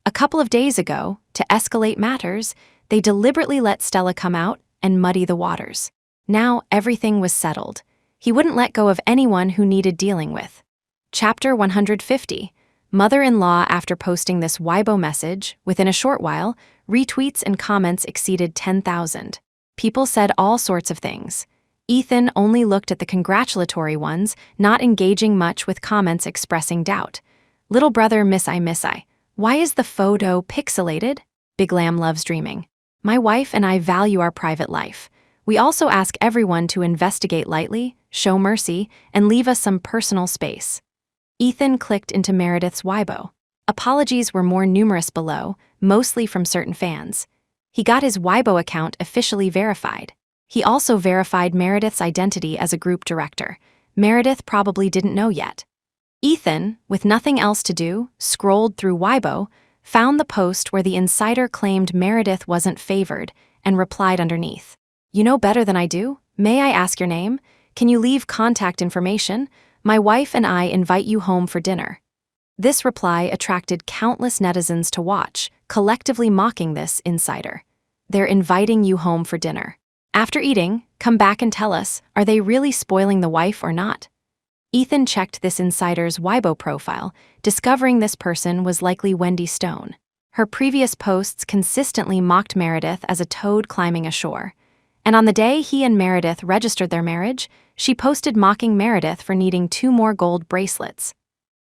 A couple of days ago, to escalate matters, they deliberately let Stella come out and muddy the waters. Now everything was settled. He wouldn't let go of anyone who needed dealing with. Chapter 150. Mother-in-law after posting this Weibo message, within a short while, retweets and comments exceeded 10,000. People said all sorts of things. Ethan only looked at the congratulatory ones, not engaging much with comments expressing doubt. Little brother miss I. Why is the photo pixelated? Big Lamb loves dreaming. My wife and I value our private life. We also ask everyone to investigate lightly, show mercy, and leave us some personal space. Ethan clicked into Meredith's Weibo. Apologies were more numerous below, mostly from certain fans. He got his Weibo account officially verified. He also verified Meredith's identity as a group director. Meredith probably didn't know yet. Ethan, with nothing else to do, scrolled through Weibo, found the post where the insider claimed Meredith wasn't favored, and replied underneath. You know better than I do? May I ask your name? Can you leave contact information? My wife and I invite you home for dinner. This reply attracted countless netizens to watch, collectively mocking this insider. They're inviting you home for dinner. After eating, come back and tell us, are they really spoiling the wife or not? Ethan checked this insider's Weibo profile, discovering this person was likely Wendy Stone. Her previous posts consistently mocked Meredith as a toad climbing ashore. And on the day he and Meredith registered their marriage, she posted mocking Meredith for needing 2 more gold bracelets.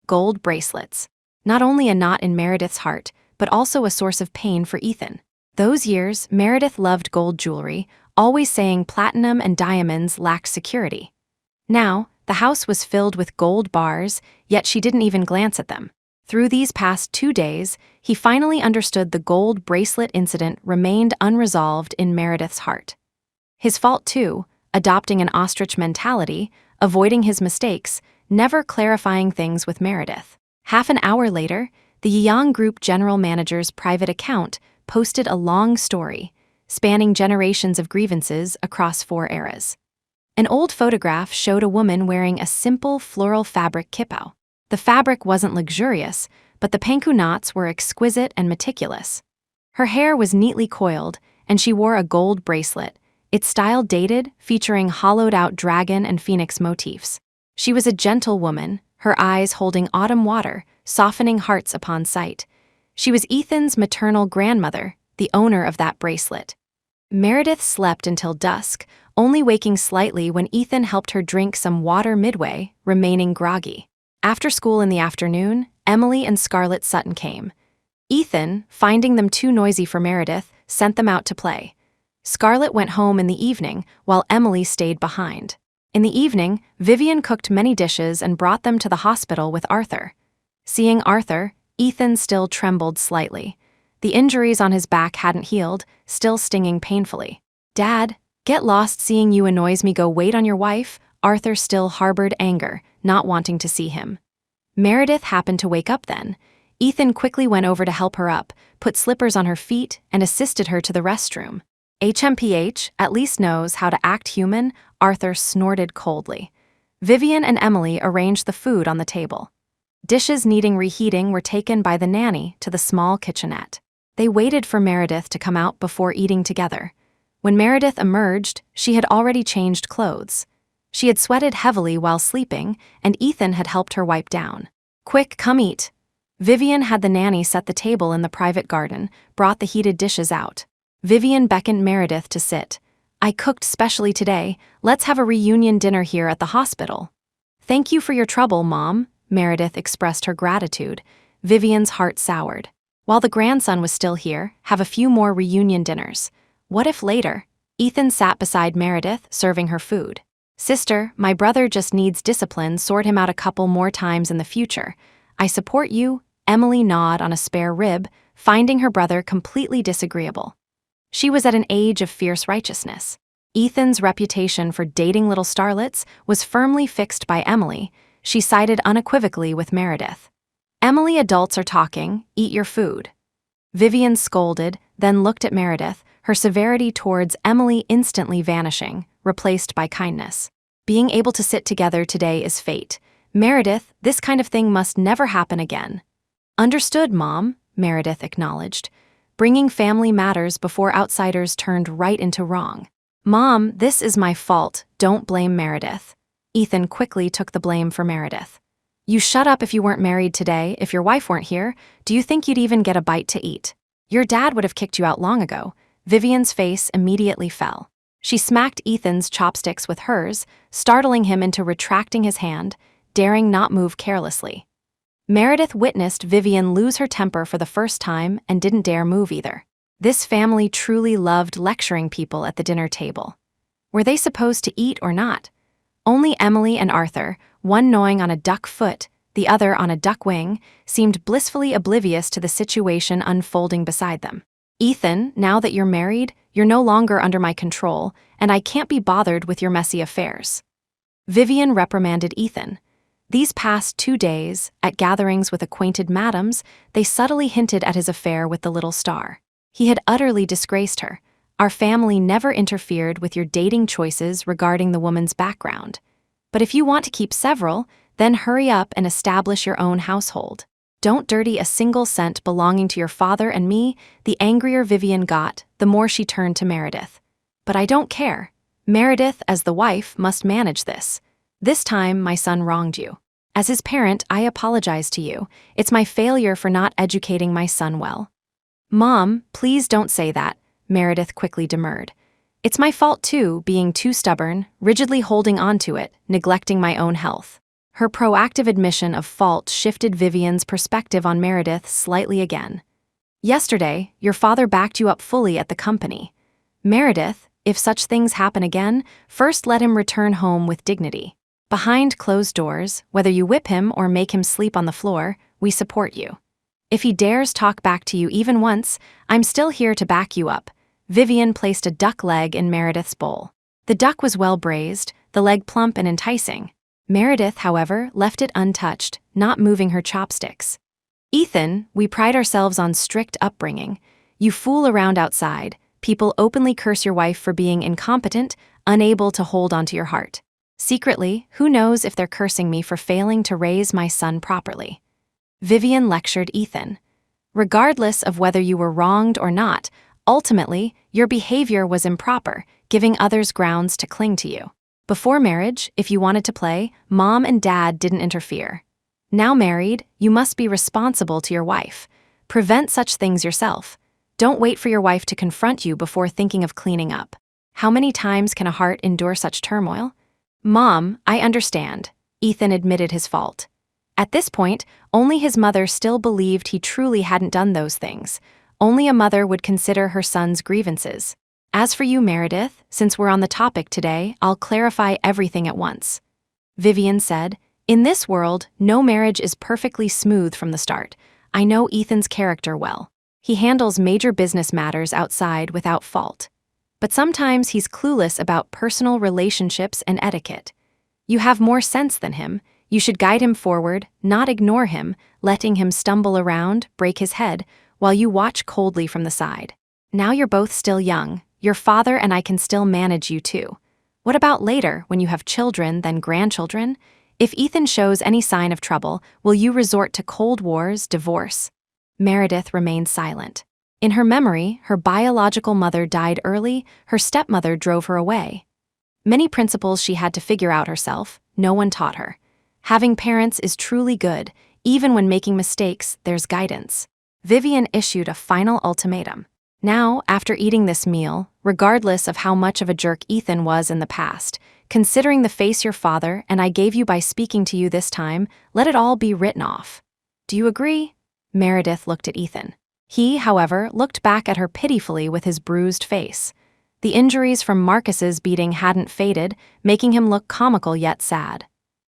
Gold bracelets. Not only a knot in Meredith's heart, but also a source of pain for Ethan. Those years, Meredith loved gold jewelry, always saying platinum and diamonds lacked security. Now, the house was filled with gold bars, yet she didn't even glance at them. Through these past 2 days, he finally understood the gold bracelet incident remained unresolved in Meredith's heart. His fault too, adopting an ostrich mentality, avoiding his mistakes, never clarifying things with Meredith. Half an hour later, the Yang Group general manager's private account posted a long story, spanning generations of grievances across 4 eras. An old photograph showed a woman wearing a simple floral fabric kipao. The fabric wasn't luxurious, but the panku knots were exquisite and meticulous. Her hair was neatly coiled, and she wore a gold bracelet, its style dated, featuring hollowed-out dragon and phoenix motifs. She was a gentle woman, her eyes holding autumn water, softening hearts upon sight. She was Ethan's maternal grandmother, the owner of that bracelet. Meredith slept until dusk, only waking slightly when Ethan helped her drink some water midway, remaining groggy. After school in the afternoon, Emily and Scarlett Sutton came. Ethan, finding them too noisy for Meredith, sent them out to play. Scarlett went home in the evening, while Emily stayed behind. In the evening, Vivian cooked many dishes and brought them to the hospital with Arthur. Seeing Arthur, Ethan still trembled slightly. The injuries on his back hadn't healed, still stinging painfully. Dad, get lost seeing you annoys me, go wait on your wife. Arthur still harbored anger, not wanting to see him. Meredith happened to wake up then. Ethan quickly went over to help her up, put slippers on her feet, and assisted her to the restroom. HMPH at least knows how to act human, Arthur snorted coldly. Vivian and Emily arranged the food on the table. Dishes needing reheating were taken by the nanny to the small kitchenette. They waited for Meredith to come out before eating together. When Meredith emerged, she had already changed clothes. She had sweated heavily while sleeping, and Ethan had helped her wipe down. Quick, come eat. Vivian had the nanny set the table in the private garden, brought the heated dishes out. Vivian beckoned Meredith to sit. I cooked specially today. Let's have a reunion dinner here at the hospital. Thank you for your trouble, Mom. Meredith expressed her gratitude. Vivian's heart soured. While the grandson was still here, have a few more reunion dinners. What if later? Ethan sat beside Meredith, serving her food. Sister, my brother just needs discipline, sort him out a couple more times in the future. I support you. Emily gnawed on a spare rib, finding her brother completely disagreeable. She was at an age of fierce righteousness. Ethan's reputation for dating little starlets was firmly fixed by Emily. She sided unequivocally with Meredith. Emily, adults are talking, eat your food. Vivian scolded, then looked at Meredith, her severity towards Emily instantly vanishing, replaced by kindness. Being able to sit together today is fate. Meredith, this kind of thing must never happen again. Understood, Mom, Meredith acknowledged. Bringing family matters before outsiders turned right into wrong. "Mom, this is my fault. Don't blame Meredith." Ethan quickly took the blame for Meredith. "You shut up if you weren't married today. If your wife weren't here, do you think you'd even get a bite to eat? Your dad would have kicked you out long ago." Vivian's face immediately fell. She smacked Ethan's chopsticks with hers, startling him into retracting his hand, daring not move carelessly. Meredith witnessed Vivian lose her temper for the first time and didn't dare move either. This family truly loved lecturing people at the dinner table. Were they supposed to eat or not? Only Emily and Arthur, one gnawing on a duck foot, the other on a duck wing, seemed blissfully oblivious to the situation unfolding beside them. "Ethan, now that you're married, you're no longer under my control, and I can't be bothered with your messy affairs." Vivian reprimanded Ethan. These past 2 days, at gatherings with acquainted madams, they subtly hinted at his affair with the little star. He had utterly disgraced her. "Our family never interfered with your dating choices regarding the woman's background. But if you want to keep several, then hurry up and establish your own household. Don't dirty a single cent belonging to your father and me." The angrier Vivian got, the more she turned to Meredith. "But I don't care. Meredith, as the wife, must manage this. This time, my son wronged you. As his parent, I apologize to you. It's my failure for not educating my son well." "Mom, please don't say that," Meredith quickly demurred. "It's my fault too, being too stubborn, rigidly holding on to it, neglecting my own health." Her proactive admission of fault shifted Vivian's perspective on Meredith slightly again. "Yesterday, your father backed you up fully at the company. Meredith, if such things happen again, first let him return home with dignity. Behind closed doors, whether you whip him or make him sleep on the floor, we support you. If he dares talk back to you even once, I'm still here to back you up." Vivian placed a duck leg in Meredith's bowl. The duck was well braised, the leg plump and enticing. Meredith, however, left it untouched, not moving her chopsticks. "Ethan, we pride ourselves on strict upbringing. You fool around outside. People openly curse your wife for being incompetent, unable to hold onto your heart. Secretly, who knows if they're cursing me for failing to raise my son properly." Vivian lectured Ethan. "Regardless of whether you were wronged or not, ultimately, your behavior was improper, giving others grounds to cling to you. Before marriage, if you wanted to play, Mom and Dad didn't interfere. Now married, you must be responsible to your wife. Prevent such things yourself. Don't wait for your wife to confront you before thinking of cleaning up. How many times can a heart endure such turmoil?" "Mom, I understand." Ethan admitted his fault. At this point, only his mother still believed he truly hadn't done those things. Only a mother would consider her son's grievances. "As for you, Meredith, since we're on the topic today, I'll clarify everything at once." Vivian said, "In this world, no marriage is perfectly smooth from the start. I know Ethan's character well. He handles major business matters outside without fault. But sometimes he's clueless about personal relationships and etiquette. You have more sense than him. You should guide him forward, not ignore him, letting him stumble around, break his head, while you watch coldly from the side. Now you're both still young. Your father and I can still manage you too. What about later, when you have children, then grandchildren? If Ethan shows any sign of trouble, will you resort to cold wars, divorce?" Meredith remained silent. In her memory, her biological mother died early, her stepmother drove her away. Many principles she had to figure out herself, no one taught her. Having parents is truly good. Even when making mistakes, there's guidance. Vivian issued a final ultimatum. Now, after eating this meal, regardless of how much of a jerk Ethan was in the past, considering the face your father and I gave you by speaking to you this time, let it all be written off. Do you agree? Meredith looked at Ethan. He, however, looked back at her pitifully with his bruised face. The injuries from Marcus's beating hadn't faded, making him look comical yet sad.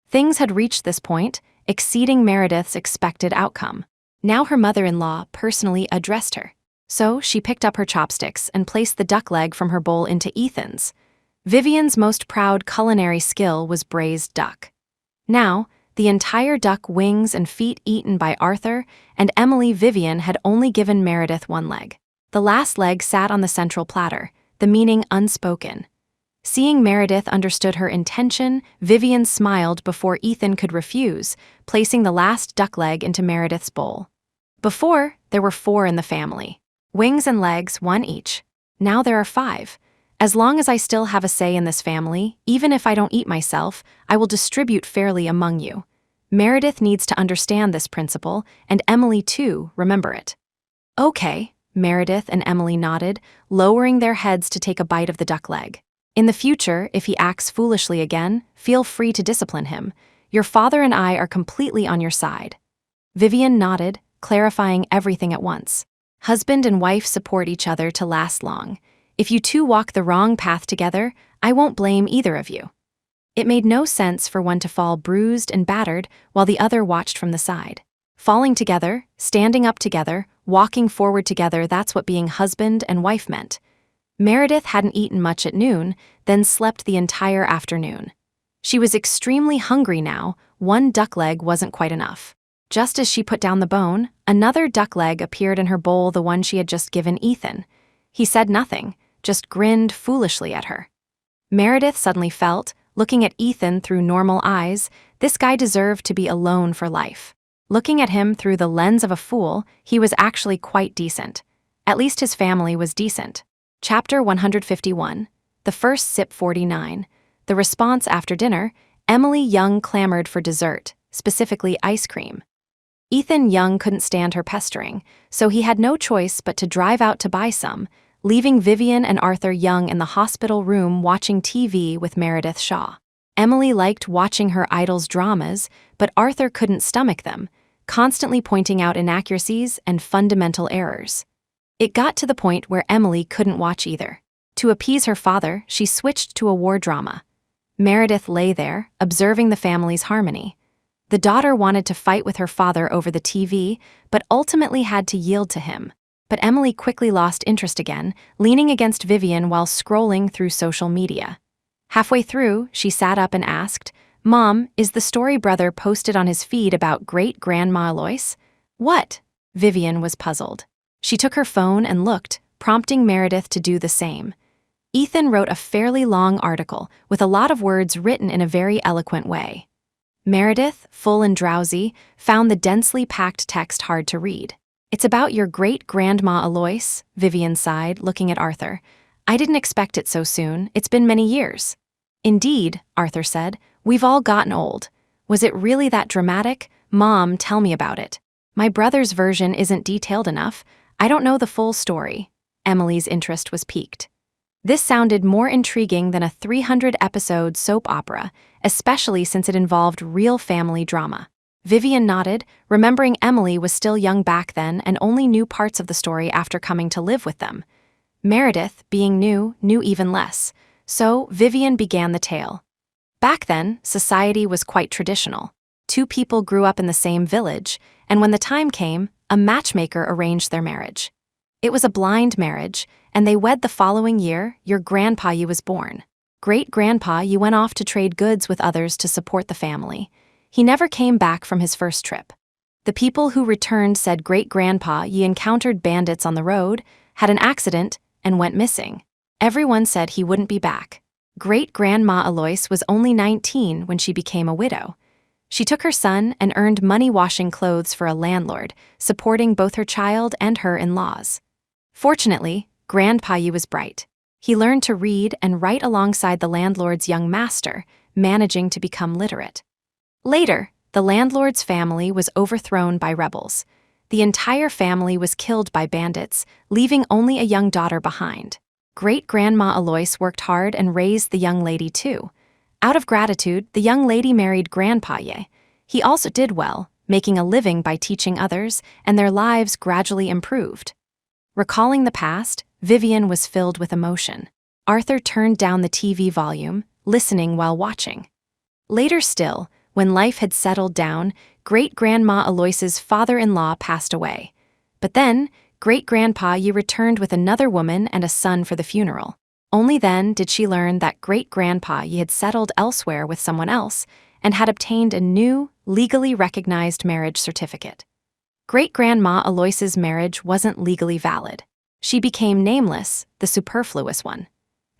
Things had reached this point, exceeding Meredith's expected outcome. Now her mother-in-law personally addressed her. So she picked up her chopsticks and placed the duck leg from her bowl into Ethan's. Vivian's most proud culinary skill was braised duck. Now, the entire duck wings and feet eaten by Arthur, and Emily Vivian had only given Meredith one leg. The last leg sat on the central platter, the meaning unspoken. Seeing Meredith understood her intention, Vivian smiled before Ethan could refuse, placing the last duck leg into Meredith's bowl. Before, there were 4 in the family. Wings and legs, 1 each. Now there are 5. As long as I still have a say in this family, even if I don't eat myself, I will distribute fairly among you. Meredith needs to understand this principle, and Emily too, remember it. Okay, Meredith and Emily nodded, lowering their heads to take a bite of the duck leg. In the future, if he acts foolishly again, feel free to discipline him. Your father and I are completely on your side. Vivian nodded, clarifying everything at once. Husband and wife support each other to last long. If you two walk the wrong path together, I won't blame either of you. It made no sense for one to fall bruised and battered while the other watched from the side. Falling together, standing up together, walking forward together, that's what being husband and wife meant. Meredith hadn't eaten much at noon, then slept the entire afternoon. She was extremely hungry now. One duck leg wasn't quite enough. Just as she put down the bone, another duck leg appeared in her bowl, the one she had just given Ethan. He said nothing, just grinned foolishly at her. Meredith suddenly felt, looking at Ethan through normal eyes, this guy deserved to be alone for life. Looking at him through the lens of a fool, he was actually quite decent. At least his family was decent. Chapter 151. The First Sip 49. The response after dinner, Emily Young clamored for dessert, specifically ice cream. Ethan Young couldn't stand her pestering, so he had no choice but to drive out to buy some, leaving Vivian and Arthur Young in the hospital room watching TV with Meredith Shaw. Emily liked watching her idol's dramas, but Arthur couldn't stomach them, constantly pointing out inaccuracies and fundamental errors. It got to the point where Emily couldn't watch either. To appease her father, she switched to a war drama. Meredith lay there, observing the family's harmony. The daughter wanted to fight with her father over the TV, but ultimately had to yield to him. But Emily quickly lost interest again, leaning against Vivian while scrolling through social media. Halfway through, she sat up and asked, "Mom, is the story brother posted on his feed about great-grandma Alois?" "What?" Vivian was puzzled. She took her phone and looked, prompting Meredith to do the same. Ethan wrote a fairly long article, with a lot of words written in a very eloquent way. Meredith, full and drowsy, found the densely packed text hard to read. "It's about your great-grandma Alois," Vivian sighed, looking at Arthur. "I didn't expect it so soon. It's been many years." "Indeed," Arthur said. "We've all gotten old. Was it really that dramatic? Mom, tell me about it. My brother's version isn't detailed enough. I don't know the full story." Emily's interest was piqued. This sounded more intriguing than a 300-episode soap opera, especially since it involved real family drama. Vivian nodded, remembering Emily was still young back then and only knew parts of the story after coming to live with them. Meredith, being new, knew even less, so Vivian began the tale. Back then, society was quite traditional. Two people grew up in the same village, and when the time came, a matchmaker arranged their marriage. It was a blind marriage, and they wed the following year. Your grandpa you was born. Great-grandpa you went off to trade goods with others to support the family. He never came back from his first trip. The people who returned said great-grandpa ye encountered bandits on the road, had an accident, and went missing. Everyone said he wouldn't be back. Great-grandma Alois was only 19 when she became a widow. She took her son and earned money washing clothes for a landlord, supporting both her child and her in-laws. Fortunately, Grandpa Yu was bright. He learned to read and write alongside the landlord's young master, managing to become literate. Later, the landlord's family was overthrown by rebels. The entire family was killed by bandits, leaving only a young daughter behind. Great-grandma Alois worked hard and raised the young lady too. Out of gratitude, the young lady married Grandpa Ye. He also did well, making a living by teaching others, and their lives gradually improved. Recalling the past, Vivian was filled with emotion. Arthur turned down the TV volume, listening while watching. Later still, when life had settled down, Great-grandma Alois's father-in-law passed away. But then, Great-grandpa Ye returned with another woman and a son for the funeral. Only then did she learn that Great-grandpa Ye had settled elsewhere with someone else and had obtained a new, legally recognized marriage certificate. Great-grandma Alois's marriage wasn't legally valid. She became nameless, the superfluous one.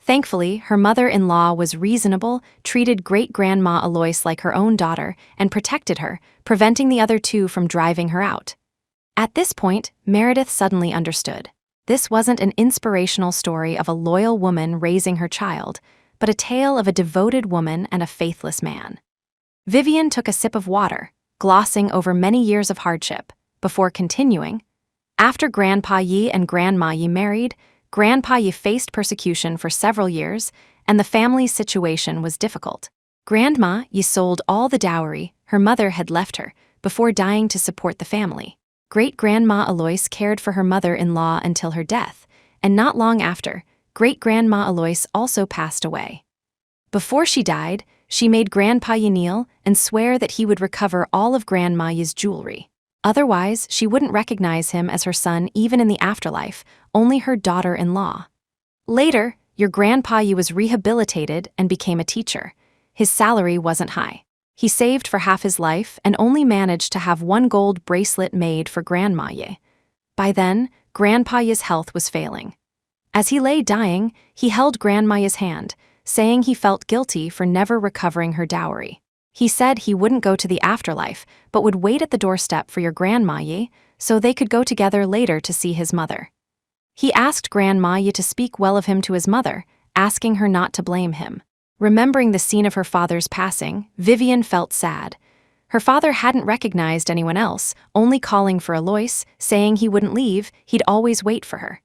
Thankfully, her mother-in-law was reasonable, treated Great-grandma Alois like her own daughter, and protected her, preventing the other two from driving her out. At this point, Meredith suddenly understood. This wasn't an inspirational story of a loyal woman raising her child, but a tale of a devoted woman and a faithless man. Vivian took a sip of water, glossing over many years of hardship, before continuing. After Grandpa Yi and Grandma Yi married, Grandpa Yi faced persecution for several years, and the family's situation was difficult. Grandma Yi sold all the dowry her mother had left her before dying to support the family. Great-Grandma Alois cared for her mother-in-law until her death, and not long after, Great-Grandma Alois also passed away. Before she died, she made Grandpa Yi kneel and swear that he would recover all of Grandma Yi's jewelry. Otherwise, she wouldn't recognize him as her son even in the afterlife, only her daughter-in-law. Later, your Grandpa Yi was rehabilitated and became a teacher. His salary wasn't high. He saved for half his life and only managed to have one gold bracelet made for Grandma Yi. By then, Grandpa Yi's health was failing. As he lay dying, he held Grandma Yi's hand, saying he felt guilty for never recovering her dowry. He said he wouldn't go to the afterlife, but would wait at the doorstep for your Grandma Yi so they could go together later to see his mother. He asked Grandma Yi to speak well of him to his mother, asking her not to blame him. Remembering the scene of her father's passing, Vivian felt sad. Her father hadn't recognized anyone else, only calling for Alois, saying he wouldn't leave, he'd always wait for her.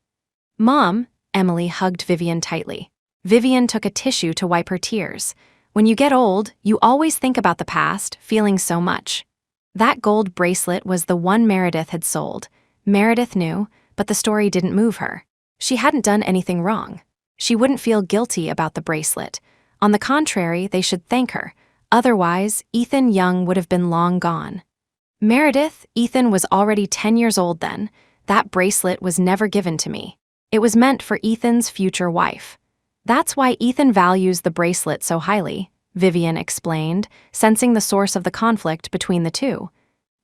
"Mom," Emily hugged Vivian tightly. Vivian took a tissue to wipe her tears. "When you get old, you always think about the past, feeling so much." That gold bracelet was the one Meredith had sold. Meredith knew, but the story didn't move her. She hadn't done anything wrong. She wouldn't feel guilty about the bracelet. On the contrary, they should thank her. Otherwise, Ethan Young would have been long gone. Meredith, Ethan was already 10 years old then. That bracelet was never given to me. It was meant for Ethan's future wife. That's why Ethan values the bracelet so highly, Vivian explained, sensing the source of the conflict between the two.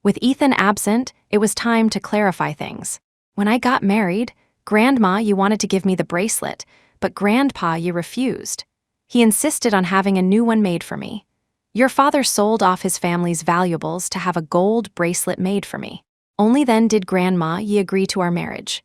With Ethan absent, it was time to clarify things. "When I got married, Grandma, you wanted to give me the bracelet, but Grandpa, you refused. He insisted on having a new one made for me. Your father sold off his family's valuables to have a gold bracelet made for me. Only then did Grandma Yi agree to our marriage."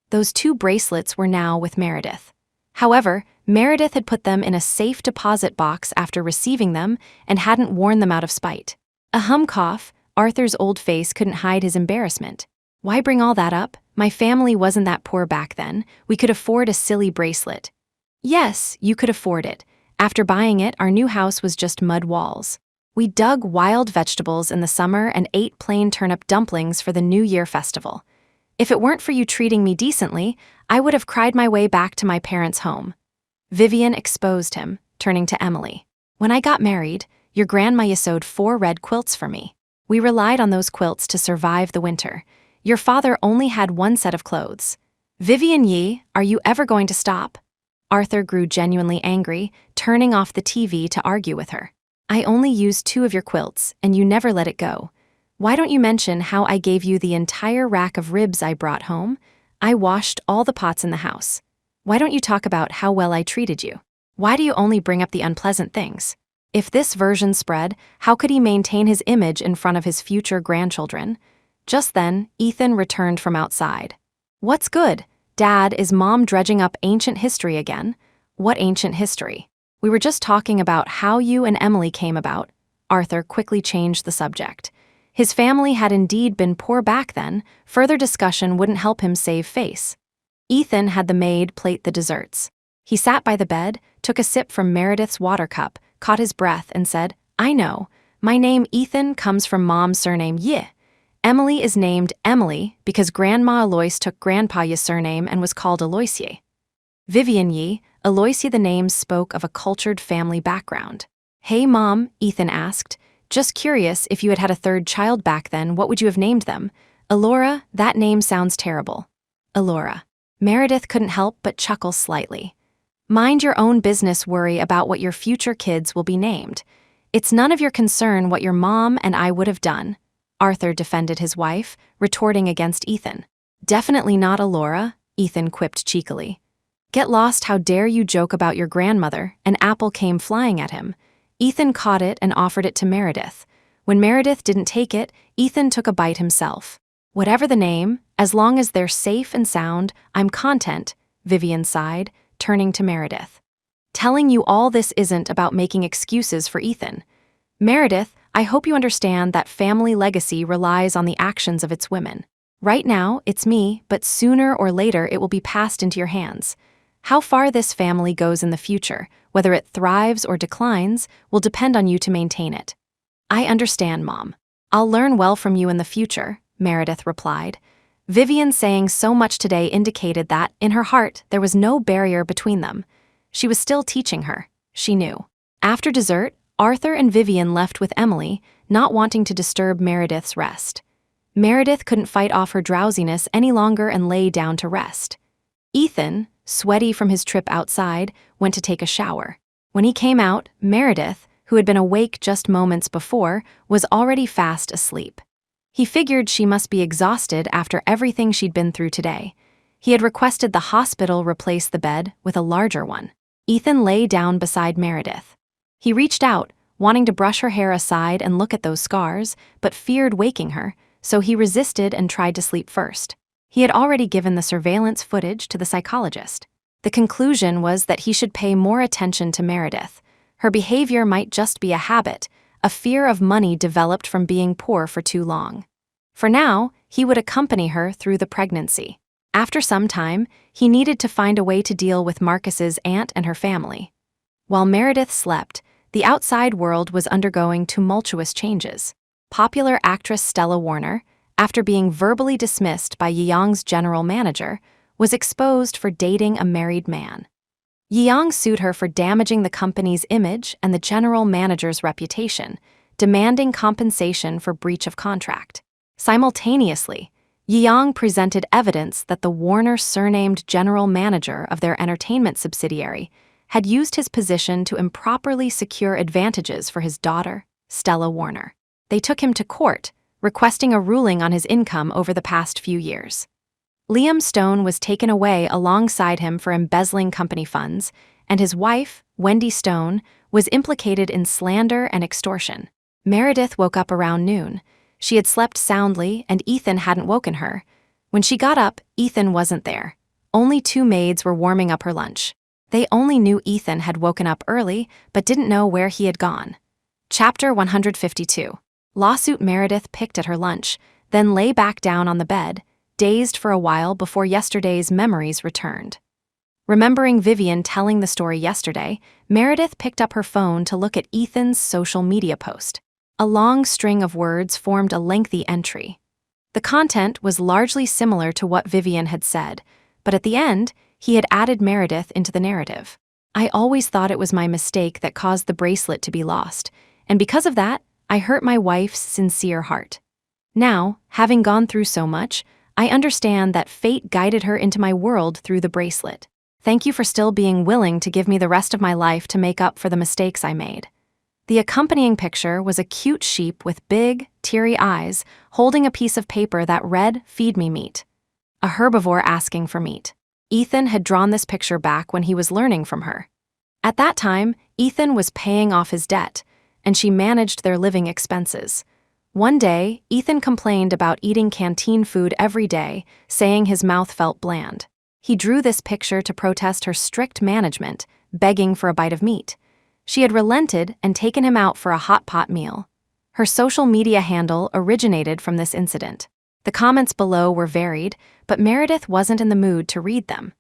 Those two bracelets were now with Meredith. However, Meredith had put them in a safe deposit box after receiving them and hadn't worn them out of spite. Cough, Arthur's old face couldn't hide his embarrassment. "Why bring all that up? My family wasn't that poor back then. We could afford a silly bracelet." "Yes, you could afford it. After buying it, our new house was just mud walls. We dug wild vegetables in the summer and ate plain turnip dumplings for the New Year festival. If it weren't for you treating me decently, I would have cried my way back to my parents' home." Vivian exposed him, turning to Emily. "When I got married, your Grandma Yi sewed 4 red quilts for me. We relied on those quilts to survive the winter. Your father only had one set of clothes. Vivian Yi, are you ever going to stop?" Arthur grew genuinely angry, turning off the TV to argue with her. "I only used 2 of your quilts, and you never let it go. Why don't you mention how I gave you the entire rack of ribs I brought home? I washed all the pots in the house. Why don't you talk about how well I treated you? Why do you only bring up the unpleasant things?" If this version spread, how could he maintain his image in front of his future grandchildren? Just then, Ethan returned from outside. "What's good? Dad, is Mom dredging up ancient history again?" "What ancient history? We were just talking about how you and Emily came about." Arthur quickly changed the subject. His family had indeed been poor back then. Further discussion wouldn't help him save face. Ethan had the maid plate the desserts. He sat by the bed, took a sip from Meredith's water cup, caught his breath, and said, "I know. My name Ethan comes from Mom's surname Yi. Emily is named Emily because Grandma Alois took Grandpa Yi's surname and was called Aloysie. Vivian Yi, Aloysie the name spoke of a cultured family background. "Hey Mom," Ethan asked, "just curious, if you had had a 3rd child back then, what would you have named them?" "Elora, that name sounds terrible." "Elora." Meredith couldn't help but chuckle slightly. "Mind your own business, worry about what your future kids will be named. It's none of your concern what your mom and I would have done." Arthur defended his wife, retorting against Ethan. "Definitely not Elora," Ethan quipped cheekily. "Get lost, how dare you joke about your grandmother?" An apple came flying at him. Ethan caught it and offered it to Meredith. When Meredith didn't take it, Ethan took a bite himself. "Whatever the name," As long as they're safe and sound, I'm content, Vivian sighed, turning to Meredith. Telling you all this isn't about making excuses for Ethan. Meredith, I hope you understand that family legacy relies on the actions of its women. Right now, it's me, but sooner or later it will be passed into your hands. How far this family goes in the future, whether it thrives or declines, will depend on you to maintain it. I understand, Mom. I'll learn well from you in the future, Meredith replied. Vivian saying so much today indicated that, in her heart, there was no barrier between them. She was still teaching her, she knew. After dessert, Arthur and Vivian left with Emily, not wanting to disturb Meredith's rest. Meredith couldn't fight off her drowsiness any longer and lay down to rest. Ethan, sweaty from his trip outside, went to take a shower. When he came out, Meredith, who had been awake just moments before, was already fast asleep. He figured she must be exhausted after everything she'd been through today. He had requested the hospital replace the bed with a larger one. Ethan lay down beside Meredith. He reached out, wanting to brush her hair aside and look at those scars, but feared waking her, so he resisted and tried to sleep first. He had already given the surveillance footage to the psychologist. The conclusion was that he should pay more attention to Meredith. Her behavior might just be a habit, a fear of money developed from being poor for too long. For now, he would accompany her through the pregnancy. After some time, he needed to find a way to deal with Marcus's aunt and her family. While Meredith slept, the outside world was undergoing tumultuous changes. Popular actress Stella Warner, after being verbally dismissed by Yeong's general manager, was exposed for dating a married man. Yeong sued her for damaging the company's image and the general manager's reputation, demanding compensation for breach of contract. Simultaneously, Yeong presented evidence that the Warner surnamed general manager of their entertainment subsidiary had used his position to improperly secure advantages for his daughter, Stella Warner. They took him to court, requesting a ruling on his income over the past few years. Liam Stone was taken away alongside him for embezzling company funds, and his wife, Wendy Stone, was implicated in slander and extortion. Meredith woke up around noon. She had slept soundly, and Ethan hadn't woken her. When she got up, Ethan wasn't there. Only 2 maids were warming up her lunch. They only knew Ethan had woken up early, but didn't know where he had gone. Chapter 152. Lawsuit. Meredith picked at her lunch, then lay back down on the bed, dazed for a while before yesterday's memories returned. Remembering Vivian telling the story yesterday, Meredith picked up her phone to look at Ethan's social media post. A long string of words formed a lengthy entry. The content was largely similar to what Vivian had said, but at the end, he had added Meredith into the narrative. I always thought it was my mistake that caused the bracelet to be lost, and because of that, I hurt my wife's sincere heart. Now, having gone through so much, I understand that fate guided her into my world through the bracelet. Thank you for still being willing to give me the rest of my life to make up for the mistakes I made. The accompanying picture was a cute sheep with big, teary eyes holding a piece of paper that read, "Feed me meat." A herbivore asking for meat. Ethan had drawn this picture back when he was learning from her. At that time, Ethan was paying off his debt, and she managed their living expenses. One day, Ethan complained about eating canteen food every day, saying his mouth felt bland. He drew this picture to protest her strict management, begging for a bite of meat. She had relented and taken him out for a hot pot meal. Her social media handle originated from this incident. The comments below were varied, but Meredith wasn't in the mood to read them.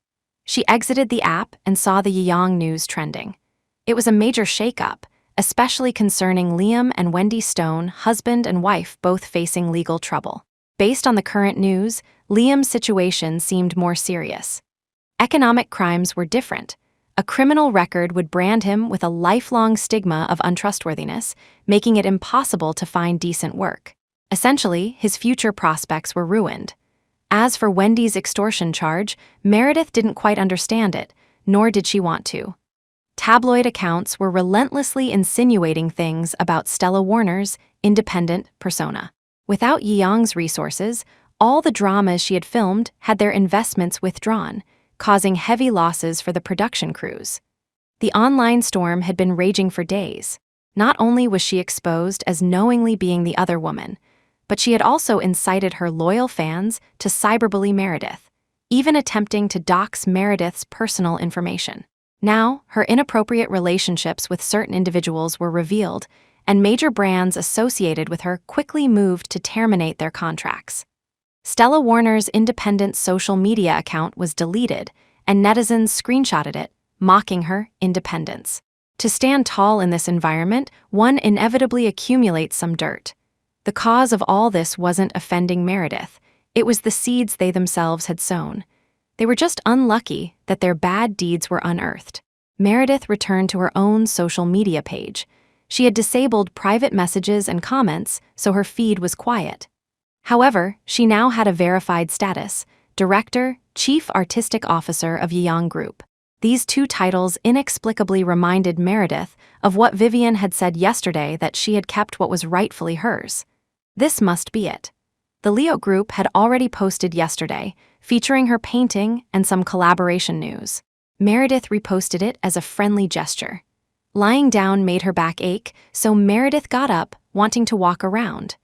She exited the app and saw the Yeong news trending. It was a major shakeup, especially concerning Liam and Wendy Stone, husband and wife both facing legal trouble. Based on the current news, Liam's situation seemed more serious. Economic crimes were different. A criminal record would brand him with a lifelong stigma of untrustworthiness, making it impossible to find decent work. Essentially, his future prospects were ruined. As for Wendy's extortion charge, Meredith didn't quite understand it, nor did she want to. Tabloid accounts were relentlessly insinuating things about Stella Warner's independent persona. Without Yeong's resources, all the dramas she had filmed had their investments withdrawn, causing heavy losses for the production crews. The online storm had been raging for days. Not only was she exposed as knowingly being the other woman, but she had also incited her loyal fans to cyberbully Meredith, even attempting to dox Meredith's personal information. Now, her inappropriate relationships with certain individuals were revealed, and major brands associated with her quickly moved to terminate their contracts. Stella Warner's independent social media account was deleted, and netizens screenshotted it, mocking her independence. To stand tall in this environment, one inevitably accumulates some dirt. The cause of all this wasn't offending Meredith. It was the seeds they themselves had sown. They were just unlucky that their bad deeds were unearthed. Meredith returned to her own social media page. She had disabled private messages and comments, so her feed was quiet. However, she now had a verified status: Director, Chief Artistic Officer of Yeong Group. These two titles inexplicably reminded Meredith of what Vivian had said yesterday, that she had kept what was rightfully hers. This must be it. The Leo Group had already posted yesterday, featuring her painting and some collaboration news. Meredith reposted it as a friendly gesture. Lying down made her back ache, so Meredith got up, wanting to walk around.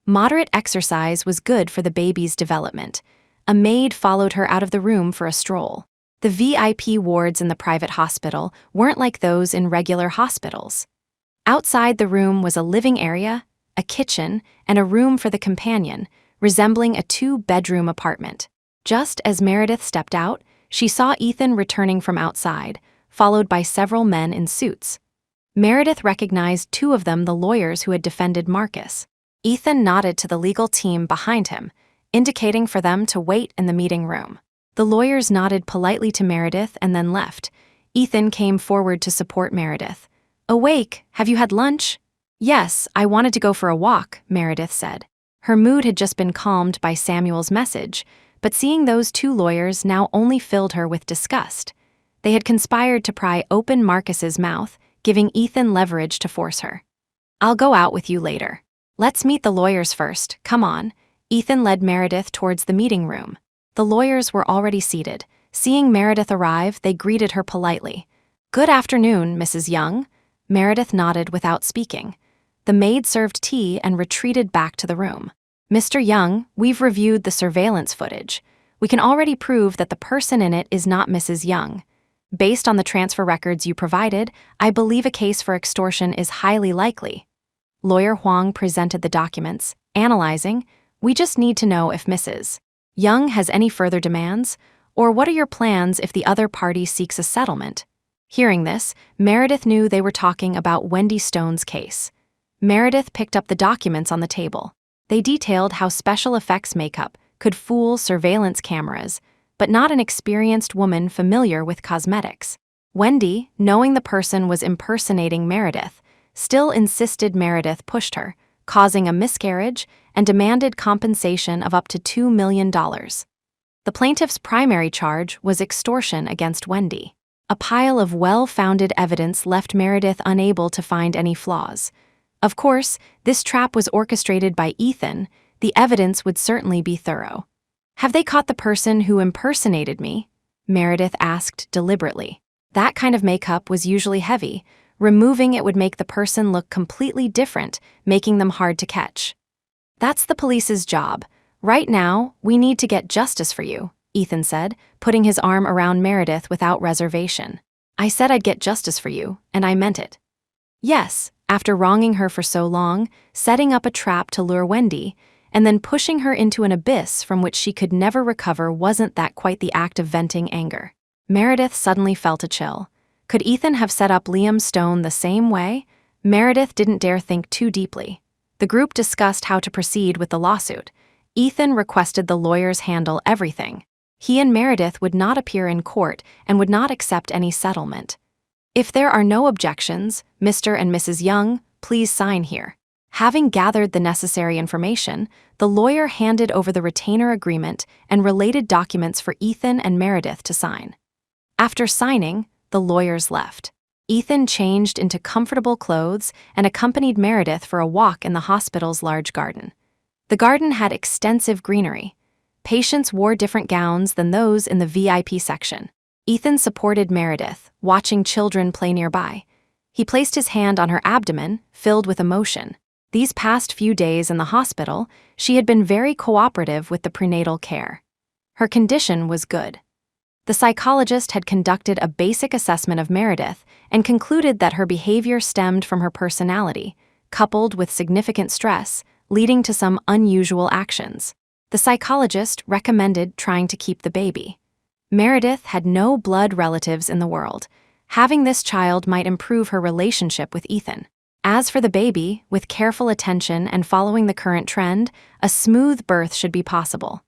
Moderate exercise was good for the baby's development. A maid followed her out of the room for a stroll. The VIP wards in the private hospital weren't like those in regular hospitals. Outside the room was a living area, a kitchen, and a room for the companion, resembling a 2-bedroom apartment. Just as Meredith stepped out, she saw Ethan returning from outside, followed by several men in suits. Meredith recognized 2 of them, the lawyers who had defended Marcus. Ethan nodded to the legal team behind him, indicating for them to wait in the meeting room. The lawyers nodded politely to Meredith and then left. Ethan came forward to support Meredith. "Awake, have you had lunch?" "Yes, I wanted to go for a walk," Meredith said. Her mood had just been calmed by Samuel's message, but seeing those 2 lawyers now only filled her with disgust. They had conspired to pry open Marcus's mouth, giving Ethan leverage to force her. "I'll go out with you later. Let's meet the lawyers first, come on." Ethan led Meredith towards the meeting room. The lawyers were already seated. Seeing Meredith arrive, they greeted her politely. "Good afternoon, Mrs. Young." Meredith nodded without speaking. The maid served tea and retreated back to the room. "Mr. Young, we've reviewed the surveillance footage. We can already prove that the person in it is not Mrs. Young. Based on the transfer records you provided, I believe a case for extortion is highly likely." Lawyer Huang presented the documents, analyzing. "We just need to know if Mrs. Young has any further demands, or what are your plans if the other party seeks a settlement?" Hearing this, Meredith knew they were talking about Wendy Stone's case. Meredith picked up the documents on the table. They detailed how special effects makeup could fool surveillance cameras, but not an experienced woman familiar with cosmetics. Wendy, knowing the person was impersonating Meredith, still insisted Meredith pushed her, causing a miscarriage, and demanded compensation of up to $2 million. The plaintiff's primary charge was extortion against Wendy. A pile of well-founded evidence left Meredith unable to find any flaws. Of course, this trap was orchestrated by Ethan. The evidence would certainly be thorough. "Have they caught the person who impersonated me?" Meredith asked deliberately. That kind of makeup was usually heavy. Removing it would make the person look completely different, making them hard to catch. "That's the police's job. Right now, we need to get justice for you," Ethan said, putting his arm around Meredith without reservation. "I said I'd get justice for you, and I meant it." Yes, after wronging her for so long, setting up a trap to lure Wendy, and then pushing her into an abyss from which she could never recover, wasn't that quite the act of venting anger? Meredith suddenly felt a chill. Could Ethan have set up Liam Stone the same way? Meredith didn't dare think too deeply. The group discussed how to proceed with the lawsuit. Ethan requested the lawyers handle everything. He and Meredith would not appear in court and would not accept any settlement. "If there are no objections, Mr. and Mrs. Young, please sign here." Having gathered the necessary information, the lawyer handed over the retainer agreement and related documents for Ethan and Meredith to sign. After signing, the lawyers left. Ethan changed into comfortable clothes and accompanied Meredith for a walk in the hospital's large garden. The garden had extensive greenery. Patients wore different gowns than those in the VIP section. Ethan supported Meredith, watching children play nearby. He placed his hand on her abdomen, filled with emotion. These past few days in the hospital, she had been very cooperative with the prenatal care. Her condition was good. The psychologist had conducted a basic assessment of Meredith and concluded that her behavior stemmed from her personality, coupled with significant stress, leading to some unusual actions. The psychologist recommended trying to keep the baby. Meredith had no blood relatives in the world. Having this child might improve her relationship with Ethan. As for the baby, with careful attention and following the current trend, a smooth birth should be possible.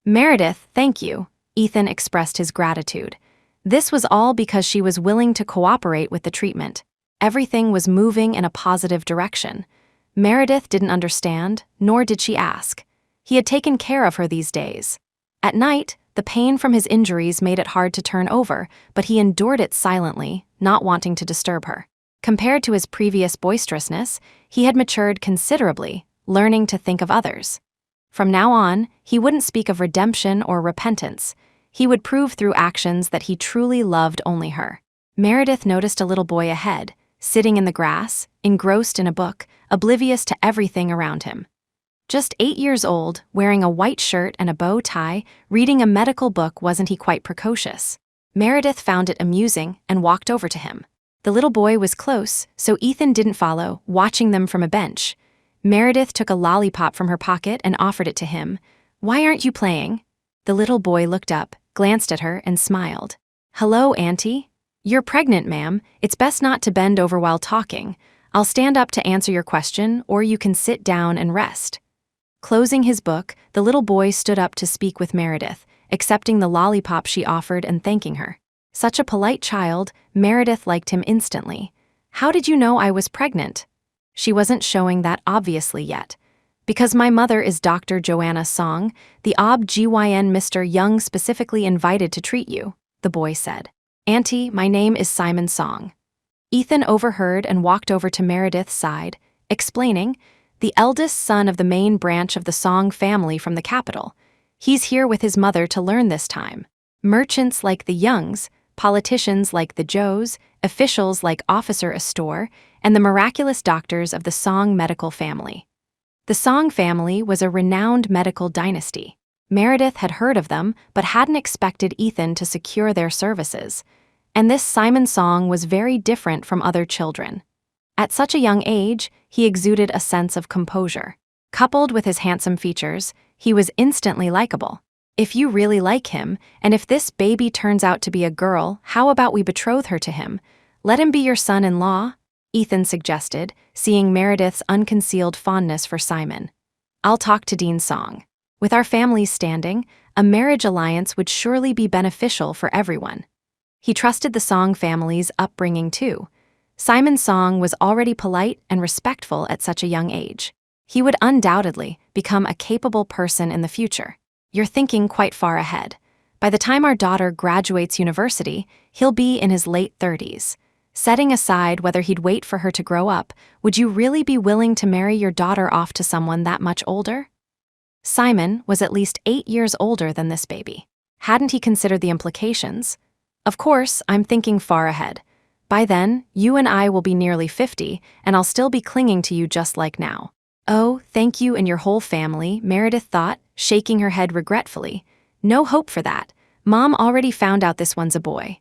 "Meredith, thank you," Ethan expressed his gratitude. This was all because she was willing to cooperate with the treatment. Everything was moving in a positive direction. Meredith didn't understand, nor did she ask. He had taken care of her these days. At night, the pain from his injuries made it hard to turn over, but he endured it silently, not wanting to disturb her. Compared to his previous boisterousness, he had matured considerably, learning to think of others. From now on, he wouldn't speak of redemption or repentance. He would prove through actions that he truly loved only her. Meredith noticed a little boy ahead, sitting in the grass, engrossed in a book, oblivious to everything around him. Just 8 years old, wearing a white shirt and a bow tie, reading a medical book, wasn't he quite precocious? Meredith found it amusing and walked over to him. The little boy was close, so Ethan didn't follow, watching them from a bench. Meredith took a lollipop from her pocket and offered it to him. "Why aren't you playing?" The little boy looked up, glanced at her, and smiled. "Hello, Auntie. You're pregnant, ma'am. It's best not to bend over while talking. I'll stand up to answer your question, or you can sit down and rest." Closing his book, the little boy stood up to speak with Meredith, accepting the lollipop she offered and thanking her. Such a polite child, Meredith liked him instantly. "How did you know I was pregnant?" She wasn't showing that obviously yet. "Because my mother is Dr. Joanna Song, the OB-GYN Mr. Young specifically invited to treat you," the boy said. "Auntie, my name is Simon Song." Ethan overheard and walked over to Meredith's side, explaining, "The eldest son of the main branch of the Song family from the capital. He's here with his mother to learn this time. Merchants like the Youngs, politicians like the Joes, officials like Officer Astor, and the miraculous doctors of the Song medical family." The Song family was a renowned medical dynasty. Meredith had heard of them, but hadn't expected Ethan to secure their services. And this Simon Song was very different from other children. At such a young age, he exuded a sense of composure. Coupled with his handsome features, he was instantly likable. "If you really like him, and if this baby turns out to be a girl, how about we betroth her to him? Let him be your son-in-law?" Ethan suggested, seeing Meredith's unconcealed fondness for Simon. "I'll talk to Dean Song. With our families standing, a marriage alliance would surely be beneficial for everyone." He trusted the Song family's upbringing too. Simon Song was already polite and respectful at such a young age. He would undoubtedly become a capable person in the future. "You're thinking quite far ahead. By the time our daughter graduates university, he'll be in his late 30s. Setting aside whether he'd wait for her to grow up, would you really be willing to marry your daughter off to someone that much older?" Simon was at least 8 years older than this baby. Hadn't he considered the implications? "Of course, I'm thinking far ahead. By then, you and I will be nearly 50, and I'll still be clinging to you just like now." "Oh, thank you and your whole family," Meredith thought, shaking her head regretfully. "No hope for that. Mom already found out this one's a boy."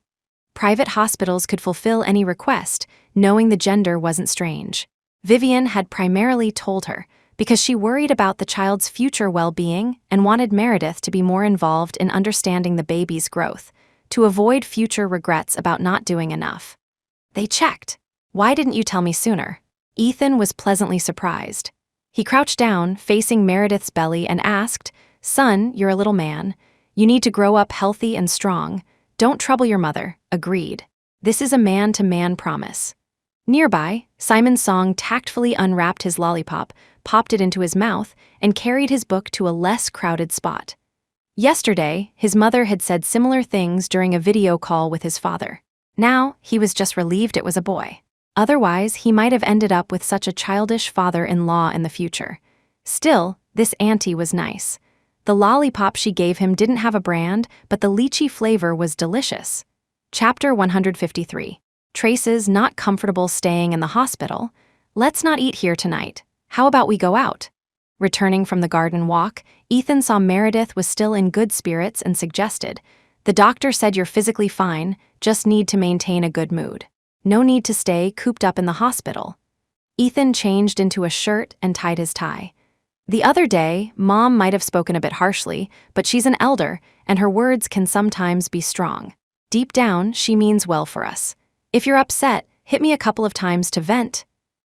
Private hospitals could fulfill any request, knowing the gender wasn't strange. Vivian had primarily told her, because she worried about the child's future well-being and wanted Meredith to be more involved in understanding the baby's growth, to avoid future regrets about not doing enough. They checked. "Why didn't you tell me sooner?" Ethan was pleasantly surprised. He crouched down, facing Meredith's belly, and asked, "Son, you're a little man. You need to grow up healthy and strong. Don't trouble your mother." Agreed. "This is a man-to-man promise." Nearby, Simon Song tactfully unwrapped his lollipop, popped it into his mouth, and carried his book to a less crowded spot. Yesterday, his mother had said similar things during a video call with his father. Now, he was just relieved it was a boy. Otherwise, he might have ended up with such a childish father-in-law in the future. Still, this auntie was nice. The lollipop she gave him didn't have a brand, but the lychee flavor was delicious. Chapter 153. Trace's not comfortable staying in the hospital. "Let's not eat here tonight. How about we go out? Returning from the garden walk, Ethan saw Meredith was still in good spirits and suggested, "The doctor said you're physically fine, just need to maintain a good mood. No need to stay cooped up in the hospital." Ethan changed into a shirt and tied his tie. The other day, Mom might have spoken a bit harshly, but she's an elder, and her words can sometimes be strong. Deep down, she means well for us. If you're upset, hit me a couple of times to vent.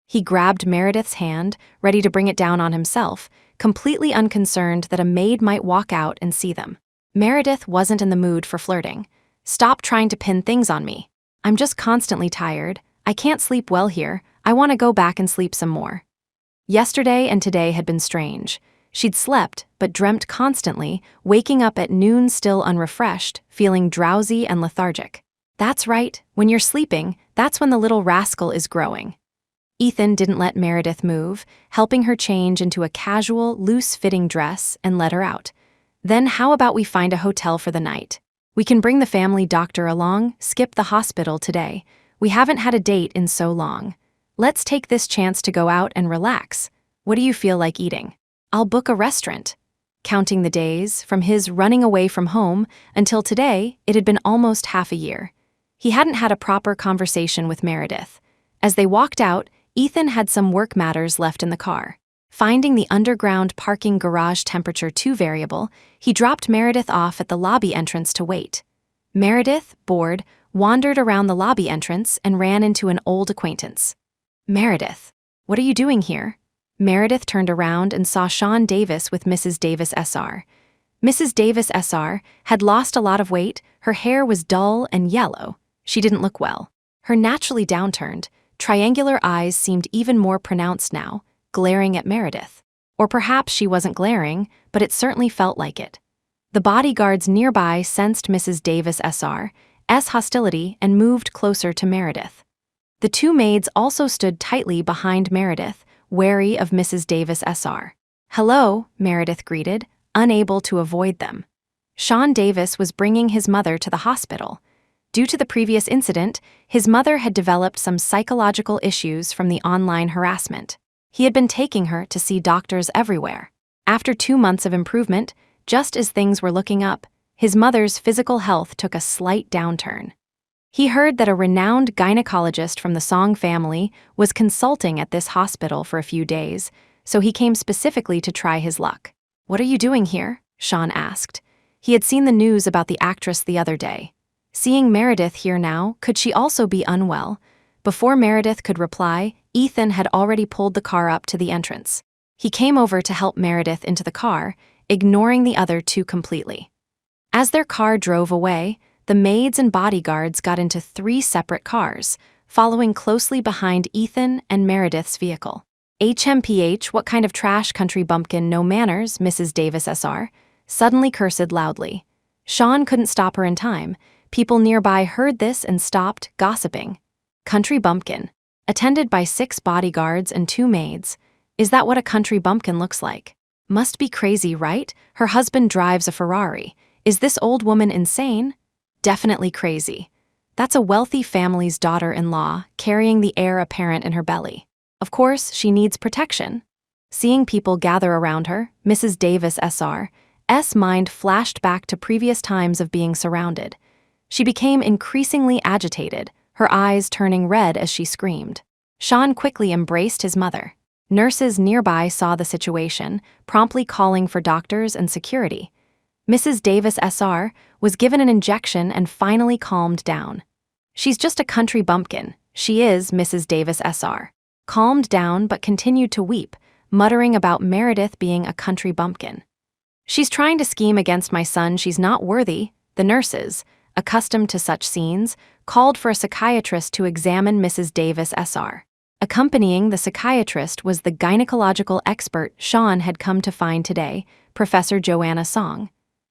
He grabbed Meredith's hand, ready to bring it down on himself, completely unconcerned that a maid might walk out and see them. Meredith wasn't in the mood for flirting. "Stop trying to pin things on me. I'm just constantly tired. I can't sleep well here. I want to go back and sleep some more." Yesterday and today had been strange. She'd slept, but dreamt constantly, waking up at noon still unrefreshed, feeling drowsy and lethargic. That's right, when you're sleeping, that's when the little rascal is growing. Ethan didn't let Meredith move, helping her change into a casual, loose-fitting dress and let her out. "Then how about we find a hotel for the night? We can bring the family doctor along, skip the hospital today. We haven't had a date in so long. Let's take this chance to go out and relax. What do you feel like eating? I'll book a restaurant." Counting the days, from his running away from home until today, it had been almost half a year. He hadn't had a proper conversation with Meredith. As they walked out, Ethan had some work matters left in the car. Finding the underground parking garage temperature too variable, he dropped Meredith off at the lobby entrance to wait. Meredith, bored, wandered around the lobby entrance and ran into an old acquaintance. "Meredith, what are you doing here?" Meredith turned around and saw Sean Davis with Mrs. Davis SR. Mrs. Davis SR had lost a lot of weight, her hair was dull and yellow. She didn't look well. Her naturally downturned, triangular eyes seemed even more pronounced now, glaring at Meredith. Or perhaps she wasn't glaring, but it certainly felt like it. The bodyguards nearby sensed Mrs. Davis SR's hostility and moved closer to Meredith. The two maids also stood tightly behind Meredith, wary of Mrs. Davis SR. "Hello," Meredith greeted, unable to avoid them. Sean Davis was bringing his mother to the hospital. Due to the previous incident, his mother had developed some psychological issues from the online harassment. He had been taking her to see doctors everywhere. After 2 months of improvement, just as things were looking up, his mother's physical health took a slight downturn. He heard that a renowned gynecologist from the Song family was consulting at this hospital for a few days, so he came specifically to try his luck. "What are you doing here?" Sean asked. He had seen the news about the actress the other day. Seeing Meredith here now, could she also be unwell? Before Meredith could reply, Ethan had already pulled the car up to the entrance. He came over to help Meredith into the car, ignoring the other two completely. As their car drove away, the maids and bodyguards got into 3 separate cars, following closely behind Ethan and Meredith's vehicle. "HMPH, what kind of trash country bumpkin, no manners," Mrs. Davis SR suddenly cursed loudly. Sean couldn't stop her in time. People nearby heard this and stopped, gossiping. Country bumpkin, attended by 6 bodyguards and 2 maids. Is that what a country bumpkin looks like? Must be crazy, right? Her husband drives a Ferrari. Is this old woman insane? Definitely crazy. That's a wealthy family's daughter-in-law carrying the heir apparent in her belly. Of course, she needs protection. Seeing people gather around her, Mrs. Davis SR's mind flashed back to previous times of being surrounded. She became increasingly agitated, her eyes turning red as she screamed. Sean quickly embraced his mother. Nurses nearby saw the situation, promptly calling for doctors and security. Mrs. Davis SR was given an injection and finally calmed down. "She's just a country bumpkin. She is," Mrs. Davis SR calmed down but continued to weep, muttering about Meredith being a country bumpkin. "She's trying to scheme against my son. She's not worthy." The nurses, accustomed to such scenes, called for a psychiatrist to examine Mrs. Davis SR. Accompanying the psychiatrist was the gynecological expert Sean had come to find today, Professor Joanna Song.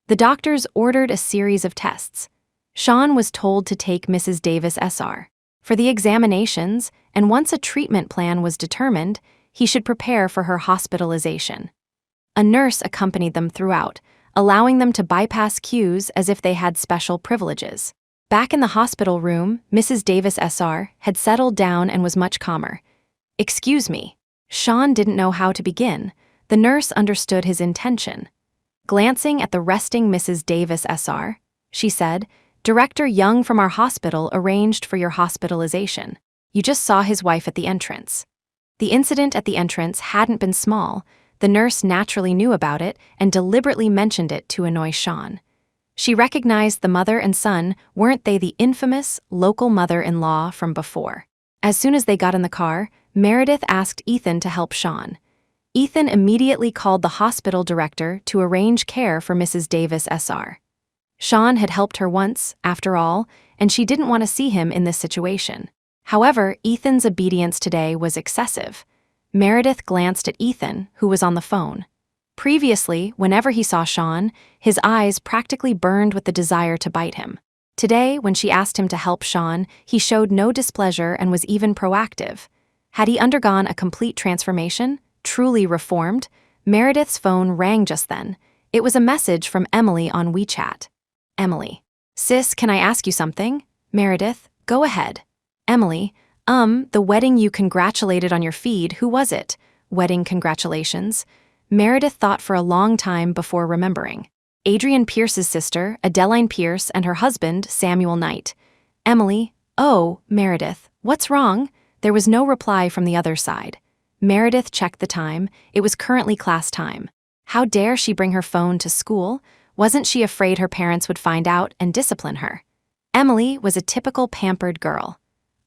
The doctors ordered a series of tests. Sean was told to take Mrs. Davis SR for the examinations, and once a treatment plan was determined, he should prepare for her hospitalization. A nurse accompanied them throughout, allowing them to bypass queues as if they had special privileges. Back in the hospital room, Mrs. Davis SR had settled down and was much calmer. "Excuse me." Sean didn't know how to begin. The nurse understood his intention. Glancing at the resting Mrs. Davis SR, she said, "Director Young from our hospital arranged for your hospitalization. You just saw his wife at the entrance." The incident at the entrance hadn't been small. The nurse naturally knew about it and deliberately mentioned it to annoy Sean. She recognized the mother and son. Weren't they the infamous local mother-in-law from before? As soon as they got in the car, Meredith asked Ethan to help Sean. Ethan immediately called the hospital director to arrange care for Mrs. Davis SR. Sean had helped her once, after all, and she didn't want to see him in this situation. However, Ethan's obedience today was excessive. Meredith glanced at Ethan, who was on the phone. Previously, whenever he saw Sean, his eyes practically burned with the desire to bite him. Today, when she asked him to help Sean, he showed no displeasure and was even proactive. Had he undergone a complete transformation? Truly reformed? Meredith's phone rang just then. It was a message from Emily on WeChat. Emily. "Sis, can I ask you something?" Meredith, "Go ahead." Emily, the wedding you congratulated on your feed, who was it? Wedding congratulations. Meredith thought for a long time before remembering. Adrian Pierce's sister, Adeline Pierce, and her husband, Samuel Knight. Emily, "Oh, Meredith, what's wrong?" There was no reply from the other side. Meredith checked the time. It was currently class time. How dare she bring her phone to school? Wasn't she afraid her parents would find out and discipline her? Emily was a typical pampered girl.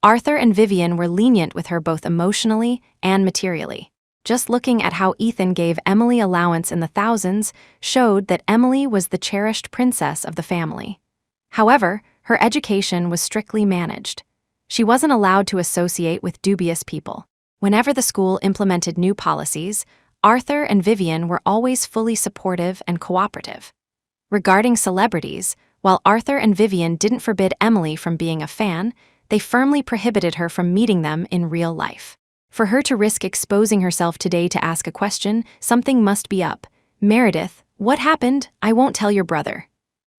Arthur and Vivian were lenient with her both emotionally and materially. Just looking at how Ethan gave Emily allowance in the thousands showed that Emily was the cherished princess of the family. However, her education was strictly managed. She wasn't allowed to associate with dubious people. Whenever the school implemented new policies, Arthur and Vivian were always fully supportive and cooperative. Regarding celebrities, while Arthur and Vivian didn't forbid Emily from being a fan, they firmly prohibited her from meeting them in real life. For her to risk exposing herself today to ask a question, something must be up. "Meredith, what happened? I won't tell your brother."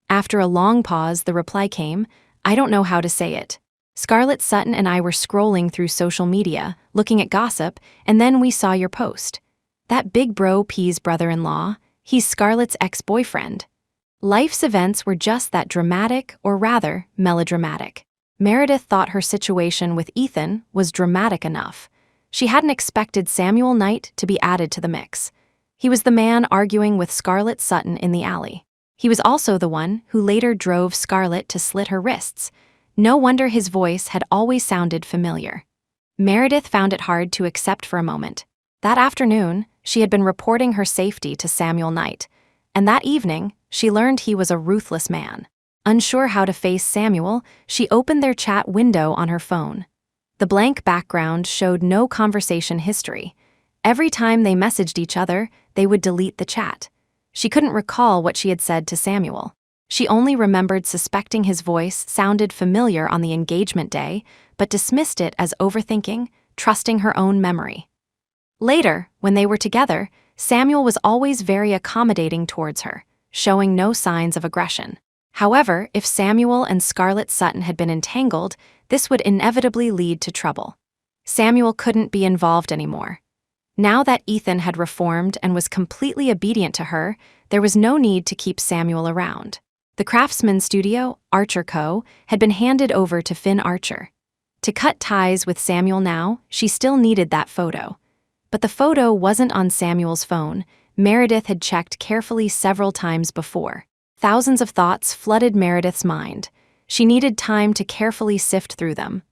After a long pause, the reply came, "I don't know how to say it. Scarlett Sutton and I were scrolling through social media, looking at gossip, and then we saw your post. That big bro P's brother-in-law, he's Scarlett's ex-boyfriend." Life's events were just that dramatic, or rather, melodramatic. Meredith thought her situation with Ethan was dramatic enough. She hadn't expected Samuel Knight to be added to the mix. He was the man arguing with Scarlett Sutton in the alley. He was also the one who later drove Scarlett to slit her wrists. No wonder his voice had always sounded familiar. Meredith found it hard to accept for a moment. That afternoon, she had been reporting her safety to Samuel Knight, and that evening, she learned he was a ruthless man. Unsure how to face Samuel, she opened their chat window on her phone. The blank background showed no conversation history. Every time they messaged each other, they would delete the chat. She couldn't recall what she had said to Samuel. She only remembered suspecting his voice sounded familiar on the engagement day, but dismissed it as overthinking, trusting her own memory. Later, when they were together, Samuel was always very accommodating towards her, showing no signs of aggression. However, if Samuel and Scarlett Sutton had been entangled, this would inevitably lead to trouble. Samuel couldn't be involved anymore. Now that Ethan had reformed and was completely obedient to her, there was no need to keep Samuel around. The Craftsman studio, Archer Co., had been handed over to Finn Archer. To cut ties with Samuel now, she still needed that photo. But the photo wasn't on Samuel's phone. Meredith had checked carefully several times before. Thousands of thoughts flooded Meredith's mind. She needed time to carefully sift through them.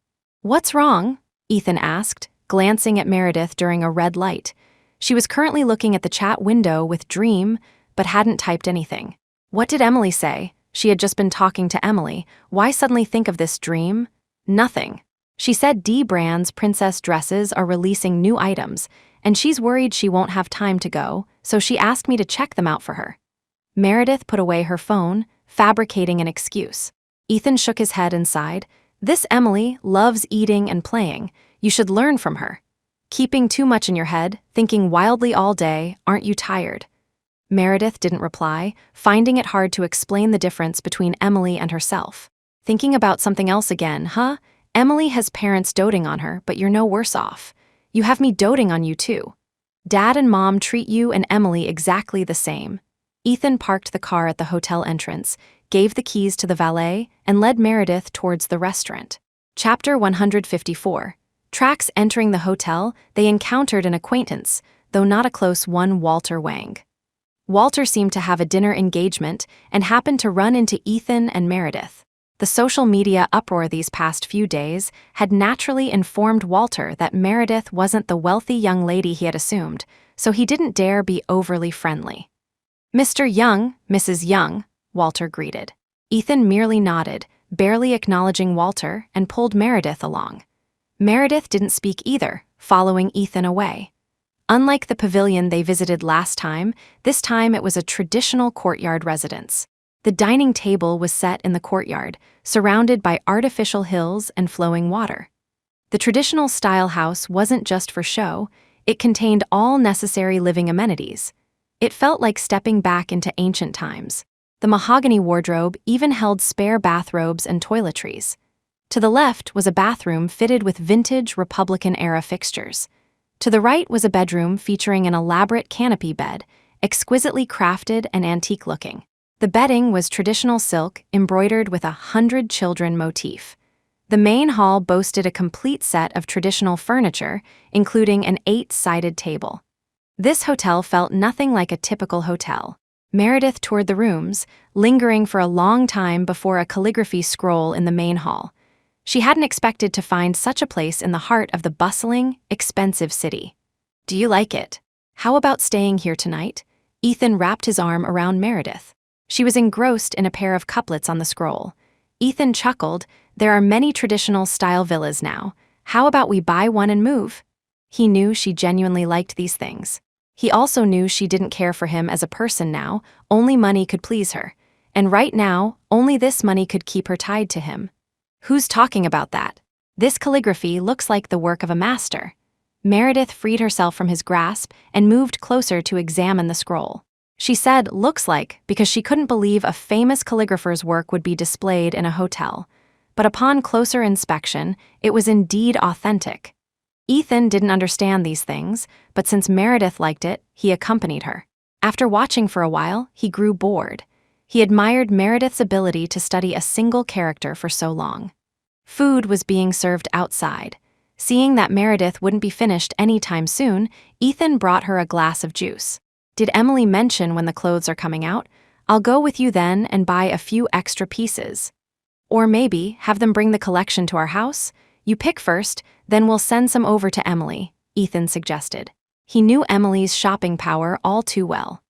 "What's wrong?" Ethan asked, glancing at Meredith during a red light. She was currently looking at the chat window with Dream, but hadn't typed anything. What did Emily say? She had just been talking to Emily. Why suddenly think of this Dream? Nothing. She said D Brand's princess dresses are releasing new items, and she's worried she won't have time to go, so she asked me to check them out for her. Meredith put away her phone, fabricating an excuse. Ethan shook his head and sighed. "This Emily loves eating and playing. You should learn from her. Keeping too much in your head, thinking wildly all day, aren't you tired?" Meredith didn't reply, finding it hard to explain the difference between Emily and herself. "Thinking about something else again, huh? Emily has parents doting on her, but you're no worse off. You have me doting on you too. Dad and Mom treat you and Emily exactly the same. Ethan parked the car at the hotel entrance, gave the keys to the valet, and led Meredith towards the restaurant. Chapter 154. Tracks entering the hotel, they encountered an acquaintance, though not a close one, Walter Wang. Walter seemed to have a dinner engagement and happened to run into Ethan and Meredith. The social media uproar these past few days had naturally informed Walter that Meredith wasn't the wealthy young lady he had assumed, so he didn't dare be overly friendly. "Mr. Young, Mrs. Young," Walter greeted. Ethan merely nodded, barely acknowledging Walter, and pulled Meredith along. Meredith didn't speak either, following Ethan away. Unlike the pavilion they visited last time, this time it was a traditional courtyard residence. The dining table was set in the courtyard, surrounded by artificial hills and flowing water. The traditional style house wasn't just for show, it contained all necessary living amenities. It felt like stepping back into ancient times. The mahogany wardrobe even held spare bathrobes and toiletries. To the left was a bathroom fitted with vintage Republican-era fixtures. To the right was a bedroom featuring an elaborate canopy bed, exquisitely crafted and antique-looking. The bedding was traditional silk embroidered with a 100 children motif. The main hall boasted a complete set of traditional furniture, including an 8-sided table. This hotel felt nothing like a typical hotel. Meredith toured the rooms, lingering for a long time before a calligraphy scroll in the main hall. She hadn't expected to find such a place in the heart of the bustling, expensive city. "Do you like it? How about staying here tonight?" Ethan wrapped his arm around Meredith. She was engrossed in a pair of couplets on the scroll. Ethan chuckled, "There are many traditional style villas now. How about we buy one and move?" He knew she genuinely liked these things. He also knew she didn't care for him as a person now, only money could please her. And right now, only this money could keep her tied to him. "Who's talking about that? This calligraphy looks like the work of a master." Meredith freed herself from his grasp and moved closer to examine the scroll. She said "looks like" because she couldn't believe a famous calligrapher's work would be displayed in a hotel. But upon closer inspection, it was indeed authentic. Ethan didn't understand these things, but since Meredith liked it, he accompanied her. After watching for a while, he grew bored. He admired Meredith's ability to study a single character for so long. Food was being served outside. Seeing that Meredith wouldn't be finished anytime soon, Ethan brought her a glass of juice. "Did Emily mention when the clothes are coming out? I'll go with you then and buy a few extra pieces. Or maybe have them bring the collection to our house? You pick first, then we'll send some over to Emily," Ethan suggested. He knew Emily's shopping power all too well.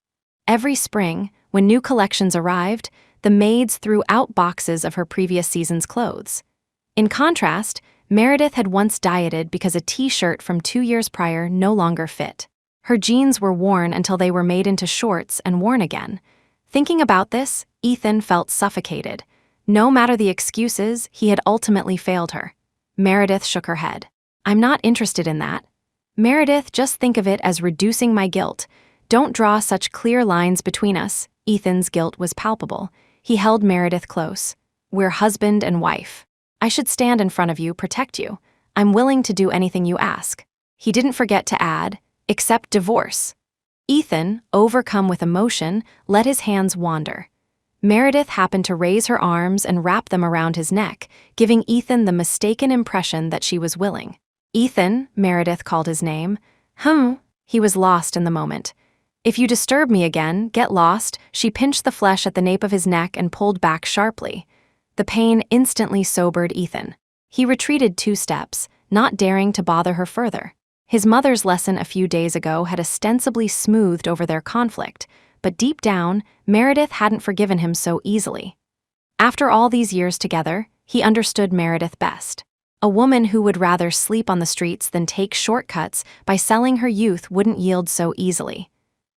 Every spring, when new collections arrived, the maids threw out boxes of her previous season's clothes. In contrast, Meredith had once dieted because a t-shirt from 2 years prior no longer fit. Her jeans were worn until they were made into shorts and worn again. Thinking about this, Ethan felt suffocated. No matter the excuses, he had ultimately failed her. Meredith shook her head. "I'm not interested in that." "Meredith, just think of it as reducing my guilt. Don't draw such clear lines between us." Ethan's guilt was palpable. He held Meredith close. "We're husband and wife. I should stand in front of you, protect you. I'm willing to do anything you ask." He didn't forget to add, "except divorce." Ethan, overcome with emotion, let his hands wander. Meredith happened to raise her arms and wrap them around his neck, giving Ethan the mistaken impression that she was willing. "Ethan," Meredith called his name. He was lost in the moment. "If you disturb me again, get lost." She pinched the flesh at the nape of his neck and pulled back sharply. The pain instantly sobered Ethan. He retreated 2 steps, not daring to bother her further. His mother's lesson a few days ago had ostensibly smoothed over their conflict, but deep down, Meredith hadn't forgiven him so easily. After all these years together, he understood Meredith best. A woman who would rather sleep on the streets than take shortcuts by selling her youth wouldn't yield so easily.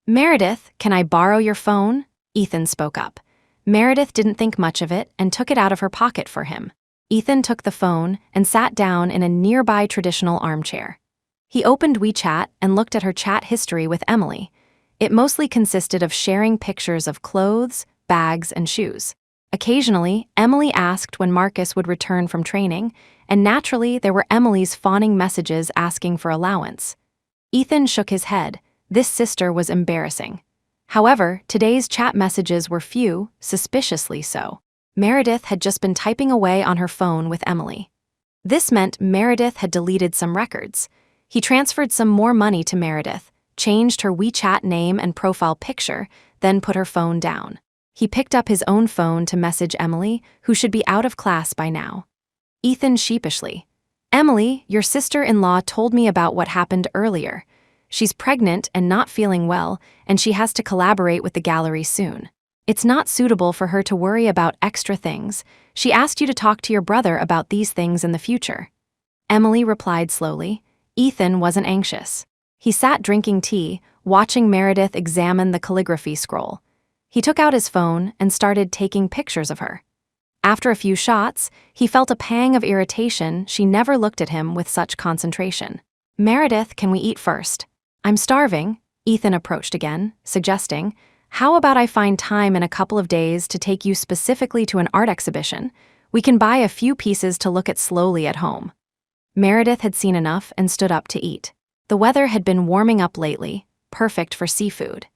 "Meredith, can I borrow your phone?" Ethan spoke up. Meredith didn't think much of it and took it out of her pocket for him. Ethan took the phone and sat down in a nearby traditional armchair. He opened WeChat and looked at her chat history with Emily. It mostly consisted of sharing pictures of clothes, bags, and shoes. Occasionally, Emily asked when Marcus would return from training, and naturally there were Emily's fawning messages asking for allowance. Ethan shook his head. This sister was embarrassing. However, today's chat messages were few, suspiciously so. Meredith had just been typing away on her phone with Emily. This meant Meredith had deleted some records. He transferred some more money to Meredith, changed her WeChat name and profile picture, then put her phone down. He picked up his own phone to message Emily, who should be out of class by now. Ethan sheepishly. Emily, your sister-in-law told me about what happened earlier. She's pregnant and not feeling well, and she has to collaborate with the gallery soon. It's not suitable for her to worry about extra things. She asked you to talk to your brother about these things in the future. Emily replied slowly. Ethan wasn't anxious. He sat drinking tea, watching Meredith examine the calligraphy scroll. He took out his phone and started taking pictures of her. After a few shots, he felt a pang of irritation. She never looked at him with such concentration. Meredith, can we eat first? I'm starving, Ethan approached again, suggesting, how about I find time in a couple of days to take you specifically to an art exhibition? We can buy a few pieces to look at slowly at home. Meredith had seen enough and stood up to eat. The weather had been warming up lately, perfect for seafood.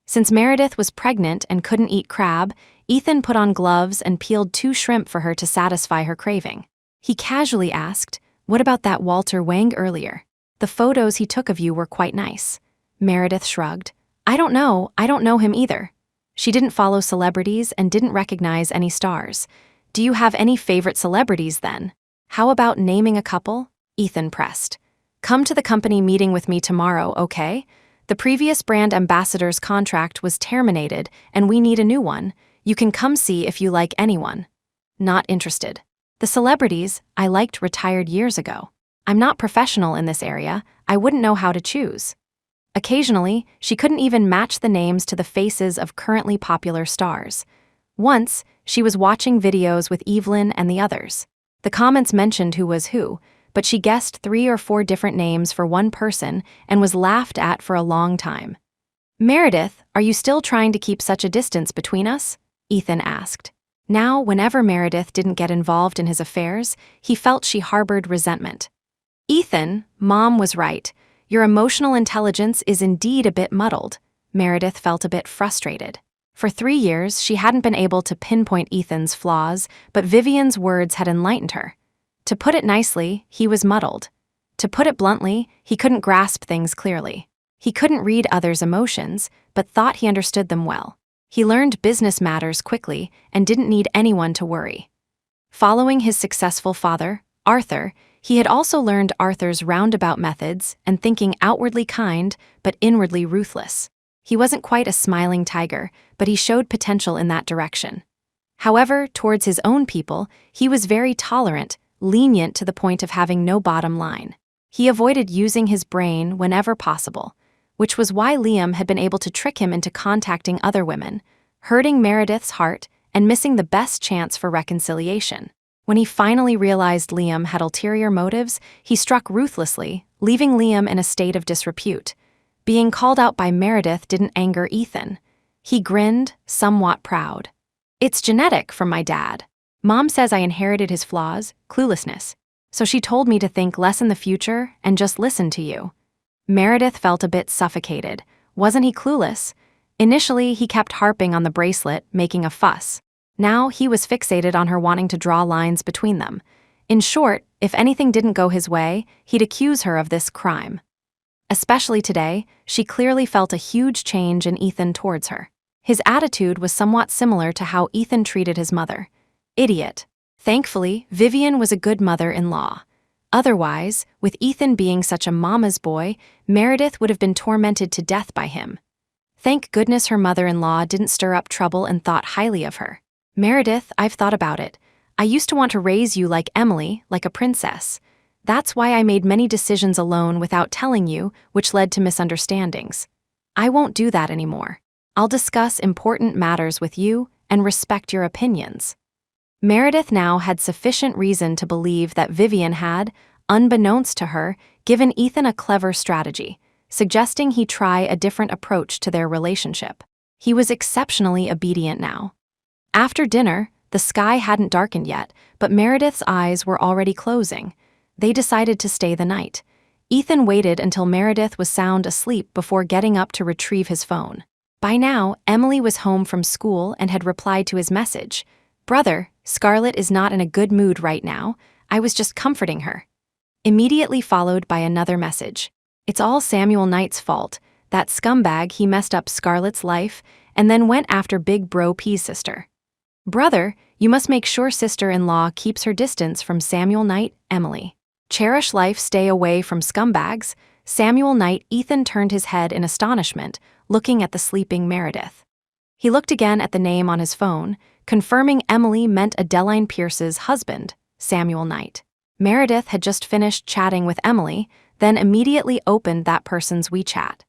Since Meredith was pregnant and couldn't eat crab, Ethan put on gloves and peeled 2 shrimp for her to satisfy her craving. He casually asked, what about that Walter Wang earlier? The photos he took of you were quite nice. Meredith shrugged. I don't know him either. She didn't follow celebrities and didn't recognize any stars. Do you have any favorite celebrities then? How about naming a couple? Ethan pressed. Come to the company meeting with me tomorrow, okay? The previous brand ambassador's contract was terminated and we need a new one. You can come see if you like anyone. Not interested. The celebrities I liked retired years ago. I'm not professional in this area. I wouldn't know how to choose. Occasionally, she couldn't even match the names to the faces of currently popular stars. Once, she was watching videos with Evelyn and the others. The comments mentioned who was who, but she guessed 3 or 4 different names for one person and was laughed at for a long time. Meredith, are you still trying to keep such a distance between us? Ethan asked. Now, whenever Meredith didn't get involved in his affairs, he felt she harbored resentment. Ethan, Mom was right. Your emotional intelligence is indeed a bit muddled. Meredith felt a bit frustrated. For 3 years, she hadn't been able to pinpoint Ethan's flaws, but Vivian's words had enlightened her. To put it nicely, he was muddled. To put it bluntly, he couldn't grasp things clearly. He couldn't read others' emotions, but thought he understood them well. He learned business matters quickly and didn't need anyone to worry. Following his successful father, Arthur, he had also learned Arthur's roundabout methods and thinking outwardly kind but inwardly ruthless. He wasn't quite a smiling tiger, but he showed potential in that direction. However, towards his own people, he was very tolerant, lenient to the point of having no bottom line. He avoided using his brain whenever possible, which was why Liam had been able to trick him into contacting other women, hurting Meredith's heart and missing the best chance for reconciliation. When he finally realized Liam had ulterior motives, he struck ruthlessly, leaving Liam in a state of disrepute. Being called out by Meredith didn't anger Ethan. He grinned, somewhat proud. It's genetic from my dad. Mom says I inherited his flaws, cluelessness. So she told me to think less in the future and just listen to you. Meredith felt a bit suffocated. Wasn't he clueless? Initially, he kept harping on the bracelet, making a fuss. Now he was fixated on her wanting to draw lines between them. In short, if anything didn't go his way, he'd accuse her of this crime. Especially today, she clearly felt a huge change in Ethan towards her. His attitude was somewhat similar to how Ethan treated his mother. Idiot. Thankfully, Vivian was a good mother-in-law. Otherwise, with Ethan being such a mama's boy, Meredith would have been tormented to death by him. Thank goodness her mother-in-law didn't stir up trouble and thought highly of her. Meredith, I've thought about it. I used to want to raise you like Emily, like a princess. That's why I made many decisions alone without telling you, which led to misunderstandings. I won't do that anymore. I'll discuss important matters with you and respect your opinions. Meredith now had sufficient reason to believe that Vivian had, unbeknownst to her, given Ethan a clever strategy, suggesting he try a different approach to their relationship. He was exceptionally obedient now. After dinner, The sky hadn't darkened yet, but Meredith's eyes were already closing. They decided to stay the night. Ethan waited until Meredith was sound asleep before getting up to retrieve his phone. By now, Emily was home from school and had replied to his message. "Brother, Scarlett is not in a good mood right now. I was just comforting her." Immediately followed by another message. "It's all Samuel Knight's fault. That scumbag, he messed up Scarlett's life and then went after Big Bro P's sister. Brother, you must make sure sister-in-law keeps her distance from Samuel Knight, Emily. Cherish life, stay away from scumbags." Samuel Knight. Ethan turned his head in astonishment, looking at the sleeping Meredith. He looked again at the name on his phone, confirming Emily meant Adeline Pierce's husband, Samuel Knight. Meredith had just finished chatting with Emily, then immediately opened that person's WeChat.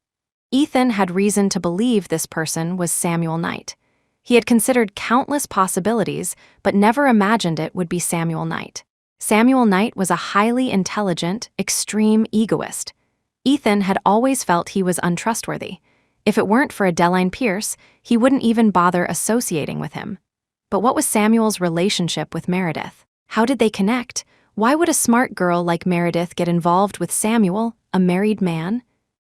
Ethan had reason to believe this person was Samuel Knight. He had considered countless possibilities, but never imagined it would be Samuel Knight. Samuel Knight was a highly intelligent, extreme egoist. Ethan had always felt he was untrustworthy. If it weren't for Adeline Pierce, he wouldn't even bother associating with him. But what was Samuel's relationship with Meredith? How did they connect? Why would a smart girl like Meredith get involved with Samuel, a married man?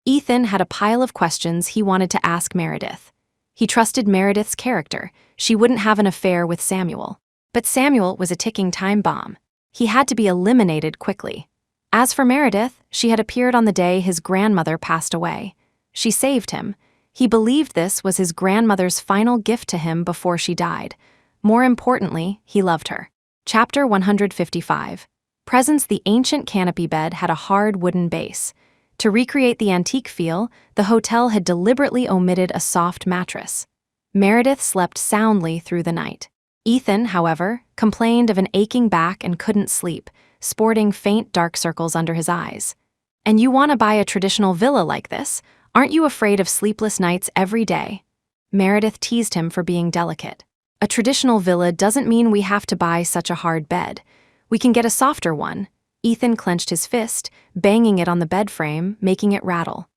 Ethan had a pile of questions he wanted to ask Meredith. He trusted Meredith's character. She wouldn't have an affair with Samuel. But Samuel was a ticking time bomb. He had to be eliminated quickly. As for Meredith, she had appeared on the day his grandmother passed away. She saved him. He believed this was his grandmother's final gift to him before she died. More importantly, he loved her. Chapter 155. Presence. The ancient canopy bed had a hard wooden base. To recreate the antique feel, the hotel had deliberately omitted a soft mattress. Meredith slept soundly through the night. Ethan, however, complained of an aching back and couldn't sleep, sporting faint dark circles under his eyes. "And you want to buy a traditional villa like this? Aren't you afraid of sleepless nights every day?" Meredith teased him for being delicate. "A traditional villa doesn't mean we have to buy such a hard bed. We can get a softer one." Ethan clenched his fist, banging it on the bed frame, making it rattle.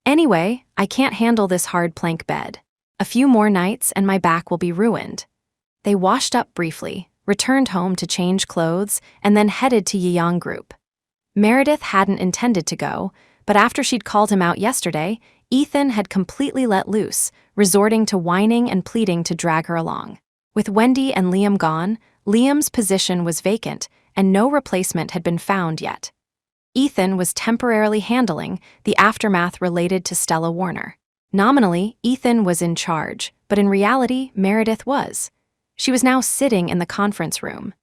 "Anyway, I can't handle this hard plank bed. A few more nights and my back will be ruined." They washed up briefly, returned home to change clothes, and then headed to Yeong Group. Meredith hadn't intended to go, but after she'd called him out yesterday, Ethan had completely let loose, resorting to whining and pleading to drag her along. With Wendy and Liam gone, Liam's position was vacant, and no replacement had been found yet. Ethan was temporarily handling the aftermath related to Stella Warner. Nominally, Ethan was in charge, but in reality, Meredith was. She was now sitting in the conference room.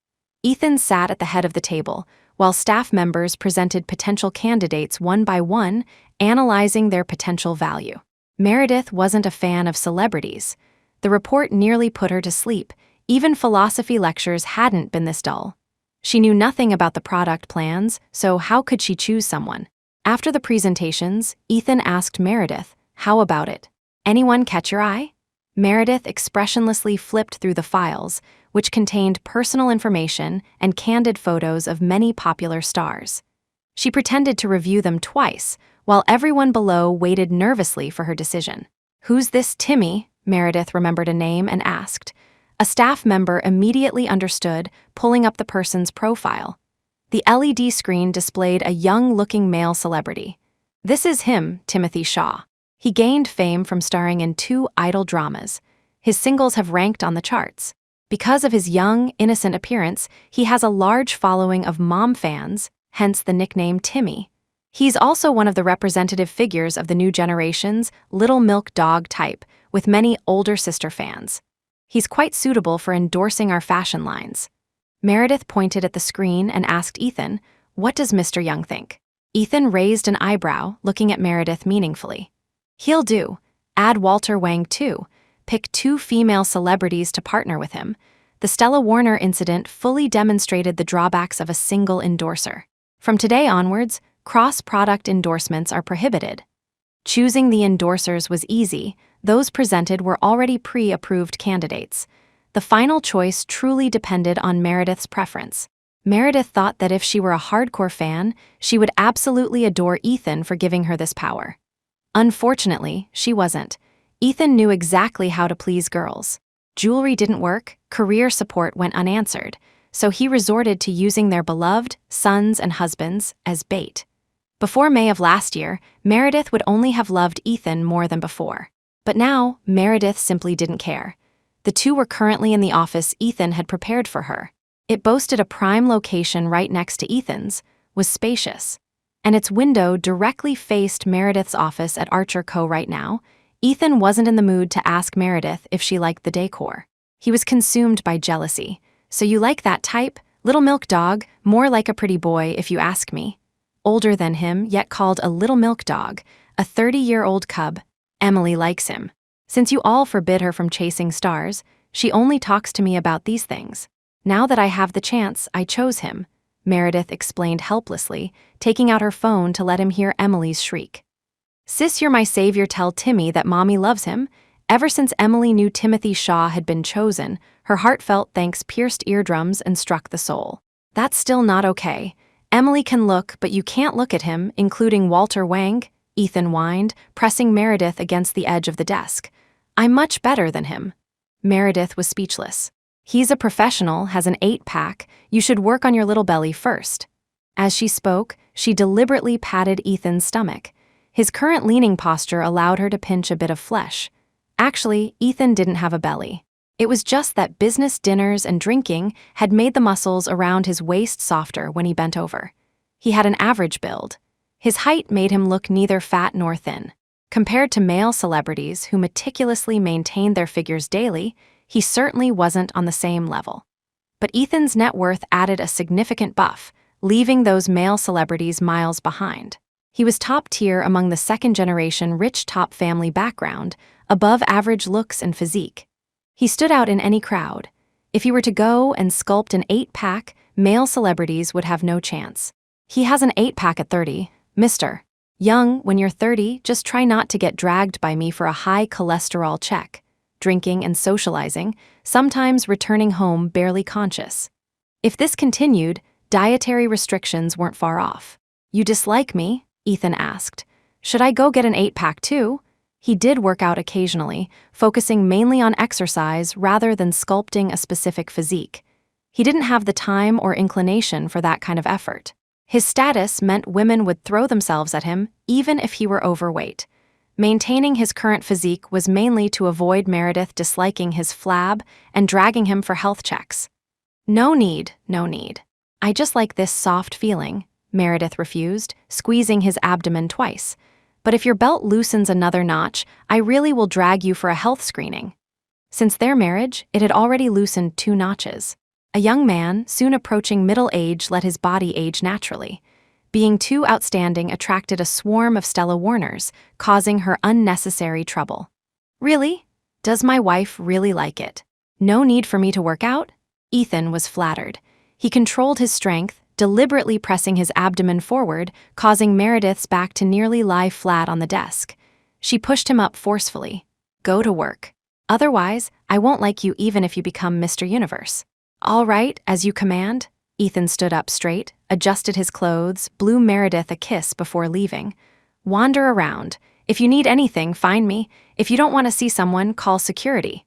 Ethan sat at the head of the table, while staff members presented potential candidates one by one, analyzing their potential value. Meredith wasn't a fan of celebrities. The report nearly put her to sleep. Even philosophy lectures hadn't been this dull. She knew nothing about the product plans, so how could she choose someone? After the presentations, Ethan asked Meredith, "How about it? Anyone catch your eye?" Meredith expressionlessly flipped through the files, which contained personal information and candid photos of many popular stars. She pretended to review them twice, while everyone below waited nervously for her decision. "Who's this Timmy?" Meredith remembered a name and asked. A staff member immediately understood, pulling up the person's profile. The LED screen displayed a young-looking male celebrity. "This is him, Timothy Shaw. He gained fame from starring in 2 idol dramas. His singles have ranked on the charts. Because of his young, innocent appearance, he has a large following of mom fans, hence the nickname Timmy. He's also one of the representative figures of the new generation's Little Milk Dog type, with many older sister fans. He's quite suitable for endorsing our fashion lines." Meredith pointed at the screen and asked Ethan, "What does Mr. Young think?" Ethan raised an eyebrow, looking at Meredith meaningfully. "He'll do. Add Walter Wang too. Pick 2 female celebrities to partner with him. The Stella Warner incident fully demonstrated the drawbacks of a single endorser. From today onwards, cross-product endorsements are prohibited." Choosing the endorsers was easy. Those presented were already pre-approved candidates. The final choice truly depended on Meredith's preference. Meredith thought that if she were a hardcore fan, she would absolutely adore Ethan for giving her this power. Unfortunately, she wasn't. Ethan knew exactly how to please girls. Jewelry didn't work, career support went unanswered, so he resorted to using their beloved sons and husbands as bait. Before May of last year, Meredith would only have loved Ethan more than before. But now, Meredith simply didn't care. The two were currently in the office Ethan had prepared for her. It boasted a prime location right next to Ethan's, was spacious, and its window directly faced Meredith's office at Archer Co. Right now. Ethan wasn't in the mood to ask Meredith if she liked the decor. He was consumed by jealousy. So you like that type? Little milk dog, more like a pretty boy if you ask me. Older than him, yet called a little milk dog, a 30-year-old cub. Emily likes him. Since you all forbid her from chasing stars, she only talks to me about these things. Now that I have the chance, I chose him, Meredith explained helplessly, taking out her phone to let him hear Emily's shriek. Sis, you're my savior, tell Timmy that mommy loves him. Ever since Emily knew Timothy Shaw had been chosen, her heartfelt thanks pierced eardrums and struck the soul. That's still not okay. Emily can look, but you can't look at him, including Walter Wang, Ethan whined, pressing Meredith against the edge of the desk. I'm much better than him. Meredith was speechless. He's a professional, has an 8-pack, you should work on your little belly first. As she spoke, she deliberately patted Ethan's stomach. His current leaning posture allowed her to pinch a bit of flesh. Actually, Ethan didn't have a belly. It was just that business dinners and drinking had made the muscles around his waist softer when he bent over. He had an average build. His height made him look neither fat nor thin. Compared to male celebrities who meticulously maintained their figures daily, he certainly wasn't on the same level. But Ethan's net worth added a significant buff, leaving those male celebrities miles behind. He was top tier among the second-generation rich top family background, above average looks and physique. He stood out in any crowd. If he were to go and sculpt an 8-pack, male celebrities would have no chance. He has an 8-pack at 30, Mr. Young, when you're 30, just try not to get dragged by me for a high cholesterol check. Drinking and socializing, sometimes returning home barely conscious. If this continued, dietary restrictions weren't far off. You dislike me? Ethan asked. Should I go get an 8-pack too? He did work out occasionally, focusing mainly on exercise rather than sculpting a specific physique. He didn't have the time or inclination for that kind of effort. His status meant women would throw themselves at him even if he were overweight. Maintaining his current physique was mainly to avoid Meredith disliking his flab and dragging him for health checks. No need. I just like this soft feeling, Meredith refused, squeezing his abdomen twice. But if your belt loosens another notch, I really will drag you for a health screening. Since their marriage, it had already loosened 2 notches. A young man, soon approaching middle age, let his body age naturally. Being too outstanding attracted a swarm of Stella Warners, causing her unnecessary trouble. Really? Does my wife really like it? No need for me to work out? Ethan was flattered. He controlled his strength, deliberately pressing his abdomen forward, causing Meredith's back to nearly lie flat on the desk. She pushed him up forcefully. Go to work. Otherwise, I won't like you even if you become Mr. Universe. All right, as you command. Ethan stood up straight, adjusted his clothes, blew Meredith a kiss before leaving. Wander around. If you need anything, find me. If you don't want to see someone, call security.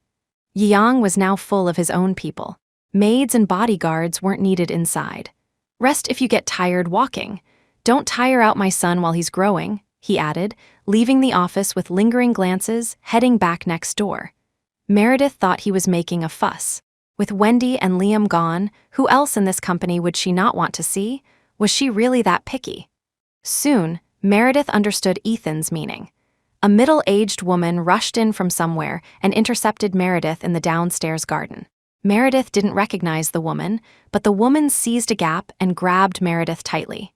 Yang was now full of his own people. Maids and bodyguards weren't needed inside. Rest if you get tired walking. Don't tire out my son while he's growing, he added, leaving the office with lingering glances, heading back next door. Meredith thought he was making a fuss. With Wendy and Liam gone, who else in this company would she not want to see? Was she really that picky? Soon, Meredith understood Ethan's meaning. A middle-aged woman rushed in from somewhere and intercepted Meredith in the downstairs garden. Meredith didn't recognize the woman, but the woman seized a gap and grabbed Meredith tightly.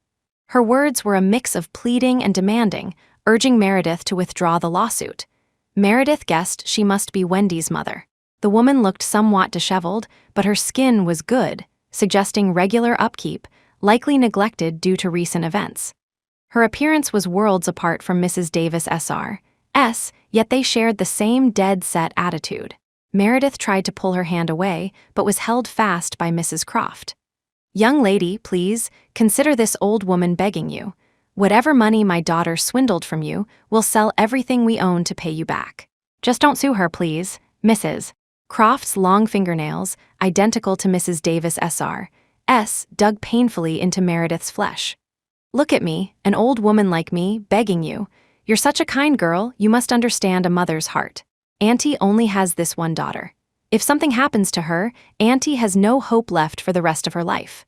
Her words were a mix of pleading and demanding, urging Meredith to withdraw the lawsuit. Meredith guessed she must be Wendy's mother. The woman looked somewhat disheveled, but her skin was good, suggesting regular upkeep, likely neglected due to recent events. Her appearance was worlds apart from Mrs. Davis S.R.'s, yet they shared the same dead-set attitude. Meredith tried to pull her hand away, but was held fast by Mrs. Croft. Young lady, please, consider this old woman begging you. Whatever money my daughter swindled from you, we'll sell everything we own to pay you back. Just don't sue her, please, Mrs. Croft's long fingernails, identical to Mrs. Davis S.R.'s, dug painfully into Meredith's flesh. "Look at me, an old woman like me, begging you. You're such a kind girl, you must understand a mother's heart. Auntie only has this one daughter. If something happens to her, Auntie has no hope left for the rest of her life."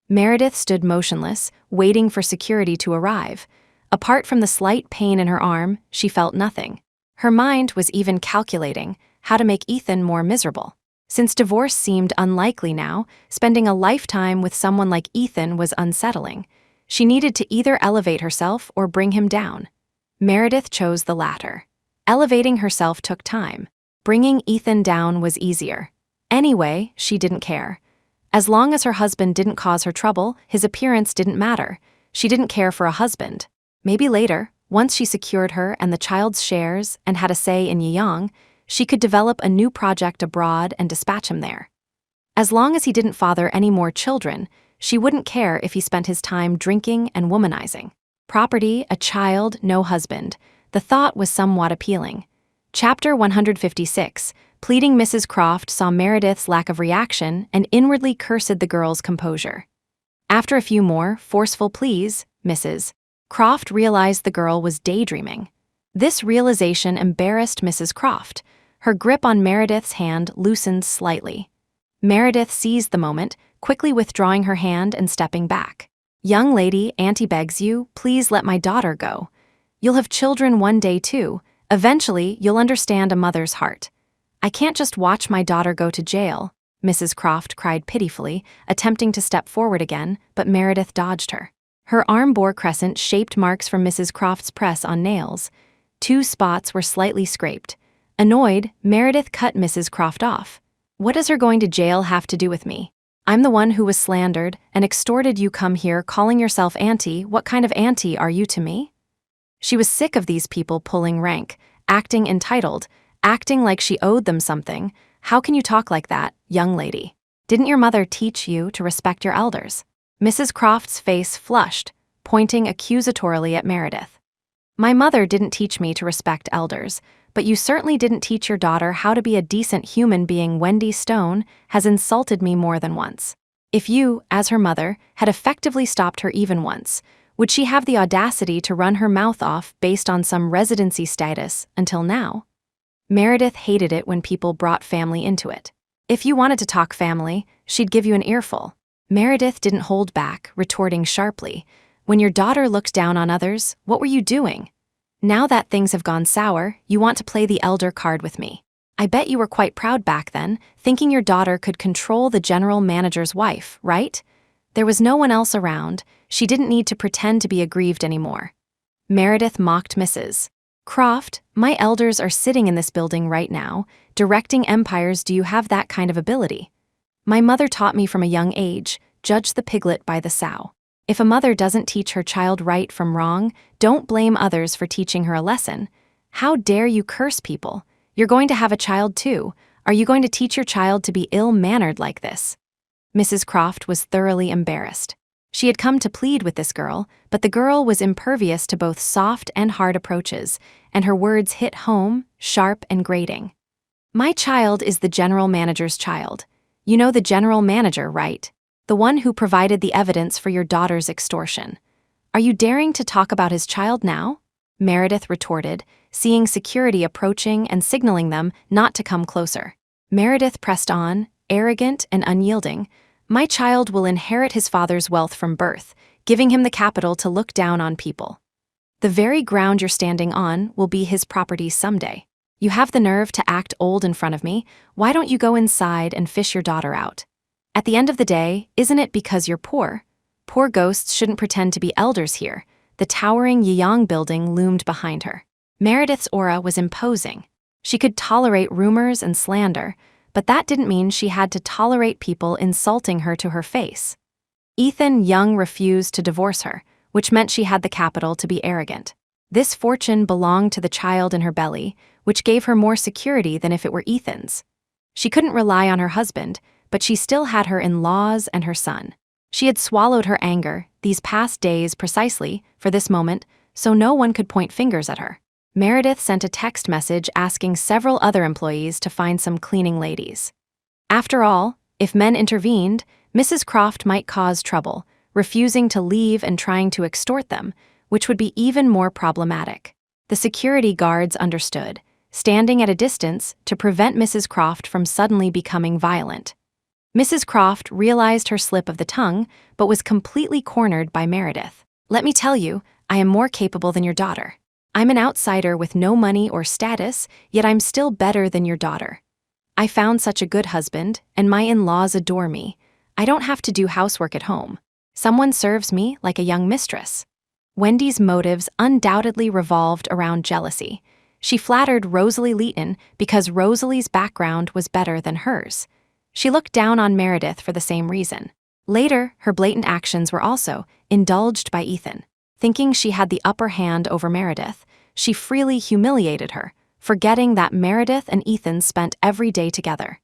Meredith stood motionless, waiting for security to arrive. Apart from the slight pain in her arm, she felt nothing. Her mind was even calculating how to make Ethan more miserable. Since divorce seemed unlikely now, spending a lifetime with someone like Ethan was unsettling. She needed to either elevate herself or bring him down. Meredith chose the latter. Elevating herself took time. Bringing Ethan down was easier. Anyway, she didn't care. As long as her husband didn't cause her trouble, his appearance didn't matter. She didn't care for a husband. Maybe later, once she secured her and the child's shares and had a say in Yiyang, she could develop a new project abroad and dispatch him there. As long as he didn't father any more children, she wouldn't care if he spent his time drinking and womanizing. Property, a child, no husband. The thought was somewhat appealing. Chapter 156, pleading Mrs. Croft saw Meredith's lack of reaction and inwardly cursed the girl's composure. After a few more forceful pleas, Mrs. Croft realized the girl was daydreaming. This realization embarrassed Mrs. Croft. Her grip on Meredith's hand loosened slightly. Meredith seized the moment, quickly withdrawing her hand and stepping back. "Young lady, Auntie begs you, please let my daughter go. You'll have children one day too. Eventually, you'll understand a mother's heart. I can't just watch my daughter go to jail," Mrs. Croft cried pitifully, attempting to step forward again, but Meredith dodged her. Her arm bore crescent-shaped marks from Mrs. Croft's press on nails. 2 spots were slightly scraped. Annoyed, Meredith cut Mrs. Croft off. "What does her going to jail have to do with me? I'm the one who was slandered and extorted. You come here calling yourself auntie. What kind of auntie are you to me?" She was sick of these people pulling rank, acting entitled, acting like she owed them something. "How can you talk like that, young lady? Didn't your mother teach you to respect your elders?" Mrs. Croft's face flushed, pointing accusatorily at Meredith. "My mother didn't teach me to respect elders, but you certainly didn't teach your daughter how to be a decent human being. Wendy Stone has insulted me more than once. If you, as her mother, had effectively stopped her even once, would she have the audacity to run her mouth off based on some residency status until now?" Meredith hated it when people brought family into it. If you wanted to talk family, she'd give you an earful. Meredith didn't hold back, retorting sharply, "When your daughter looked down on others, what were you doing? Now that things have gone sour, you want to play the elder card with me. I bet you were quite proud back then, thinking your daughter could control the general manager's wife, right? There was no one else around. She didn't need to pretend to be aggrieved anymore." Meredith mocked Mrs. Croft. "My elders are sitting in this building right now, directing empires. Do you have that kind of ability? My mother taught me from a young age, judge the piglet by the sow. If a mother doesn't teach her child right from wrong, don't blame others for teaching her a lesson. How dare you curse people? You're going to have a child too. Are you going to teach your child to be ill-mannered like this?" Mrs. Croft was thoroughly embarrassed. She had come to plead with this girl, but the girl was impervious to both soft and hard approaches, and her words hit home, sharp and grating. "My child is the general manager's child. You know the general manager, right? The one who provided the evidence for your daughter's extortion. Are you daring to talk about his child now?" Meredith retorted, seeing security approaching and signaling them not to come closer. Meredith pressed on, arrogant and unyielding. "My child will inherit his father's wealth from birth, giving him the capital to look down on people. The very ground you're standing on will be his property someday. You have the nerve to act old in front of me. Why don't you go inside and fish your daughter out? At the end of the day, isn't it because you're poor? Poor ghosts shouldn't pretend to be elders here." The towering Yiyang building loomed behind her. Meredith's aura was imposing. She could tolerate rumors and slander, but that didn't mean she had to tolerate people insulting her to her face. Ethan Young refused to divorce her, which meant she had the capital to be arrogant. This fortune belonged to the child in her belly, which gave her more security than if it were Ethan's. She couldn't rely on her husband, but she still had her in-laws and her son. She had swallowed her anger these past days precisely for this moment, so no one could point fingers at her. Meredith sent a text message asking several other employees to find some cleaning ladies. After all, if men intervened, Mrs. Croft might cause trouble, refusing to leave and trying to extort them, which would be even more problematic. The security guards understood, standing at a distance to prevent Mrs. Croft from suddenly becoming violent. Mrs. Croft realized her slip of the tongue, but was completely cornered by Meredith. "Let me tell you, I am more capable than your daughter. I'm an outsider with no money or status, yet I'm still better than your daughter. I found such a good husband, and my in-laws adore me. I don't have to do housework at home. Someone serves me like a young mistress." Wendy's motives undoubtedly revolved around jealousy. She flattered Rosalie Leighton because Rosalie's background was better than hers. She looked down on Meredith for the same reason. Later, her blatant actions were also indulged by Ethan. Thinking she had the upper hand over Meredith, she freely humiliated her, forgetting that Meredith and Ethan spent every day together.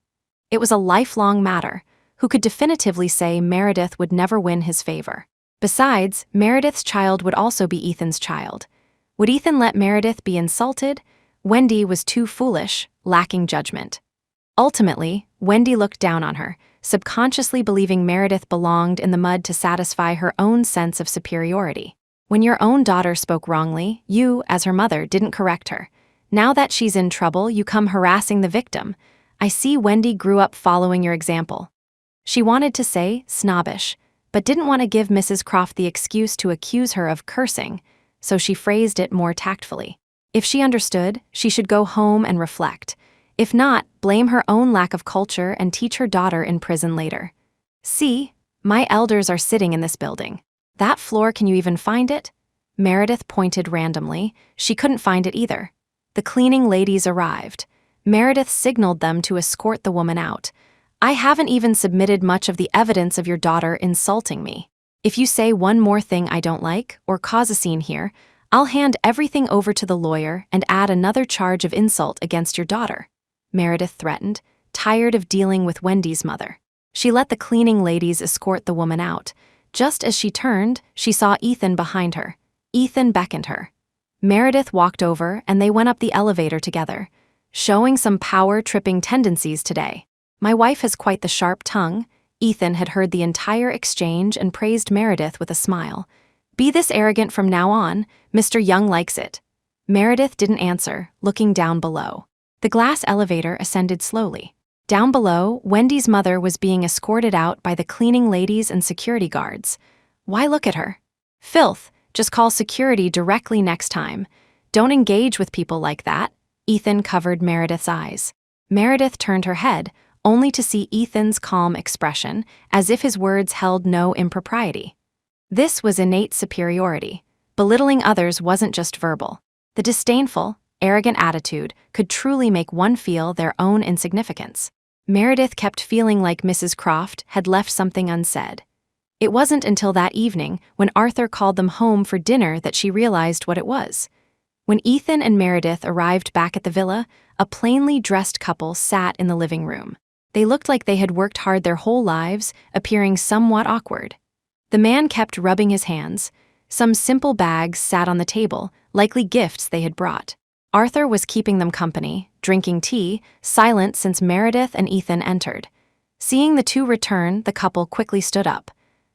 It was a lifelong matter. Who could definitively say Meredith would never win his favor? Besides, Meredith's child would also be Ethan's child. Would Ethan let Meredith be insulted? Wendy was too foolish, lacking judgment. Ultimately, Wendy looked down on her, subconsciously believing Meredith belonged in the mud to satisfy her own sense of superiority. When your own daughter spoke wrongly, you, as her mother, didn't correct her. Now that she's in trouble, you come harassing the victim. I see Wendy grew up following your example. She wanted to say snobbish, but didn't want to give Mrs. Croft the excuse to accuse her of cursing, so she phrased it more tactfully. If she understood, she should go home and reflect. If not, blame her own lack of culture and teach her daughter in prison later. "See, my elders are sitting in this building. That floor, can you even find it?" Meredith pointed randomly. She couldn't find it either. The cleaning ladies arrived. Meredith signaled them to escort the woman out. "I haven't even submitted much of the evidence of your daughter insulting me. If you say one more thing I don't like or cause a scene here, I'll hand everything over to the lawyer and add another charge of insult against your daughter," Meredith threatened, tired of dealing with Wendy's mother. She let the cleaning ladies escort the woman out. Just as she turned, she saw Ethan behind her. Ethan beckoned her. Meredith walked over and they went up the elevator together, showing some power-tripping tendencies today. "My wife has quite the sharp tongue." Ethan had heard the entire exchange and praised Meredith with a smile. "Be this arrogant from now on, Mr. Young likes it." Meredith didn't answer, looking down below. The glass elevator ascended slowly. Down below, Wendy's mother was being escorted out by the cleaning ladies and security guards. Why look at her? Filth, just call security directly next time. Don't engage with people like that. Ethan covered Meredith's eyes. Meredith turned her head, only to see Ethan's calm expression, as if his words held no impropriety. This was innate superiority. Belittling others wasn't just verbal. The disdainful, arrogant attitude could truly make one feel their own insignificance. Meredith kept feeling like Mrs. Croft had left something unsaid. It wasn't until that evening, when Arthur called them home for dinner, that she realized what it was. When Ethan and Meredith arrived back at the villa, a plainly dressed couple sat in the living room. They looked like they had worked hard their whole lives, appearing somewhat awkward. The man kept rubbing his hands. Some simple bags sat on the table, likely gifts they had brought. Arthur was keeping them company, drinking tea, silent since Meredith and Ethan entered. Seeing the two return, the couple quickly stood up.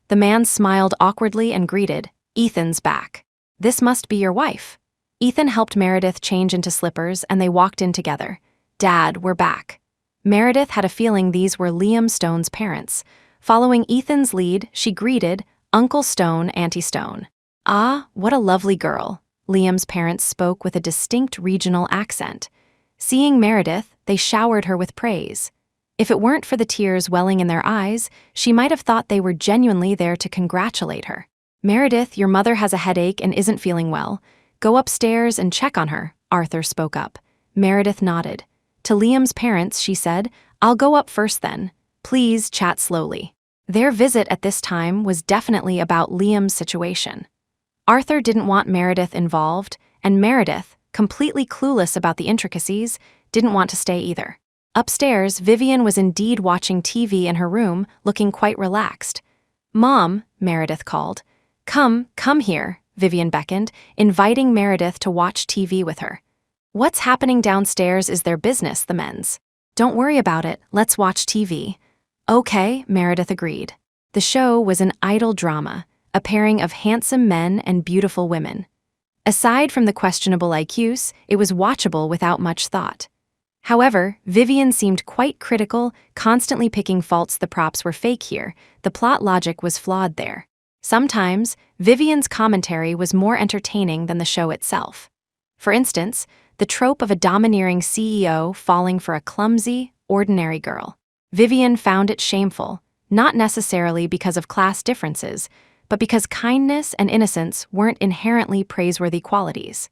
The man smiled awkwardly and greeted, "Ethan's back. This must be your wife." Ethan helped Meredith change into slippers and they walked in together. "Dad, we're back." Meredith had a feeling these were Liam Stone's parents. Following Ethan's lead, she greeted, "Uncle Stone, Auntie Stone." "Ah, what a lovely girl." Liam's parents spoke with a distinct regional accent. Seeing Meredith, they showered her with praise. If it weren't for the tears welling in their eyes, she might have thought they were genuinely there to congratulate her. "Meredith, your mother has a headache and isn't feeling well. Go upstairs and check on her," Arthur spoke up. Meredith nodded. To Liam's parents, she said, "I'll go up first then. Please chat slowly." Their visit at this time was definitely about Liam's situation. Arthur didn't want Meredith involved, and Meredith, completely clueless about the intricacies, didn't want to stay either. Upstairs, Vivian was indeed watching TV in her room, looking quite relaxed. "Mom," Meredith called. Come here," Vivian beckoned, inviting Meredith to watch TV with her. What's happening downstairs is their business, the men's. Don't worry about it, let's watch TV. Okay, Meredith agreed. The show was an idle drama, a pairing of handsome men and beautiful women. Aside from the questionable IQs, it was watchable without much thought. However, Vivian seemed quite critical, constantly picking faults. The props were fake here, the plot logic was flawed there. Sometimes, Vivian's commentary was more entertaining than the show itself. For instance, the trope of a domineering CEO falling for a clumsy, ordinary girl. Vivian found it shameful, not necessarily because of class differences, but because kindness and innocence weren't inherently praiseworthy qualities.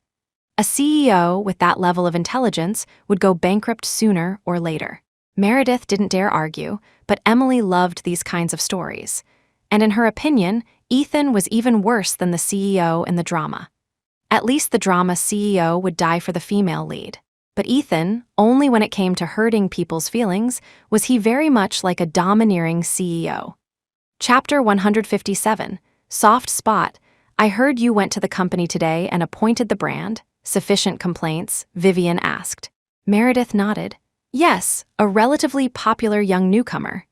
A CEO with that level of intelligence would go bankrupt sooner or later. Meredith didn't dare argue, but Emily loved these kinds of stories. And in her opinion, Ethan was even worse than the CEO in the drama. At least the drama CEO would die for the female lead. But Ethan, only when it came to hurting people's feelings, was he very much like a domineering CEO. Chapter 157, Soft Spot. I heard you went to the company today and appointed the brand. Sufficient complaints, Vivian asked. Meredith nodded. Yes, a relatively popular young newcomer.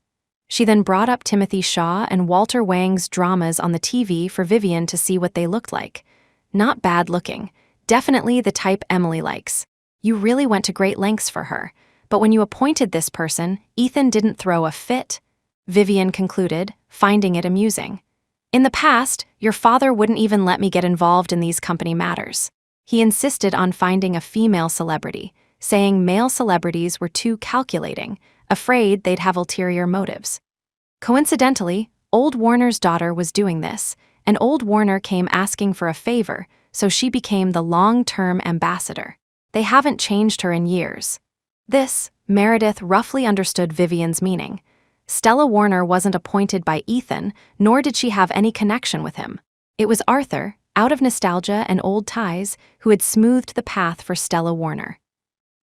She then brought up Timothy Shaw and Walter Wang's dramas on the TV for Vivian to see what they looked like. Not bad looking, definitely the type Emily likes. You really went to great lengths for her, but when you appointed this person, Ethan didn't throw a fit, Vivian concluded, finding it amusing. In the past, your father wouldn't even let me get involved in these company matters. He insisted on finding a female celebrity, saying male celebrities were too calculating, afraid they'd have ulterior motives. Coincidentally, old Warner's daughter was doing this, and old Warner came asking for a favor, so she became the long-term ambassador. They haven't changed her in years. This, Meredith roughly understood Vivian's meaning. Stella Warner wasn't appointed by Ethan, nor did she have any connection with him. It was Arthur, out of nostalgia and old ties, who had smoothed the path for Stella Warner.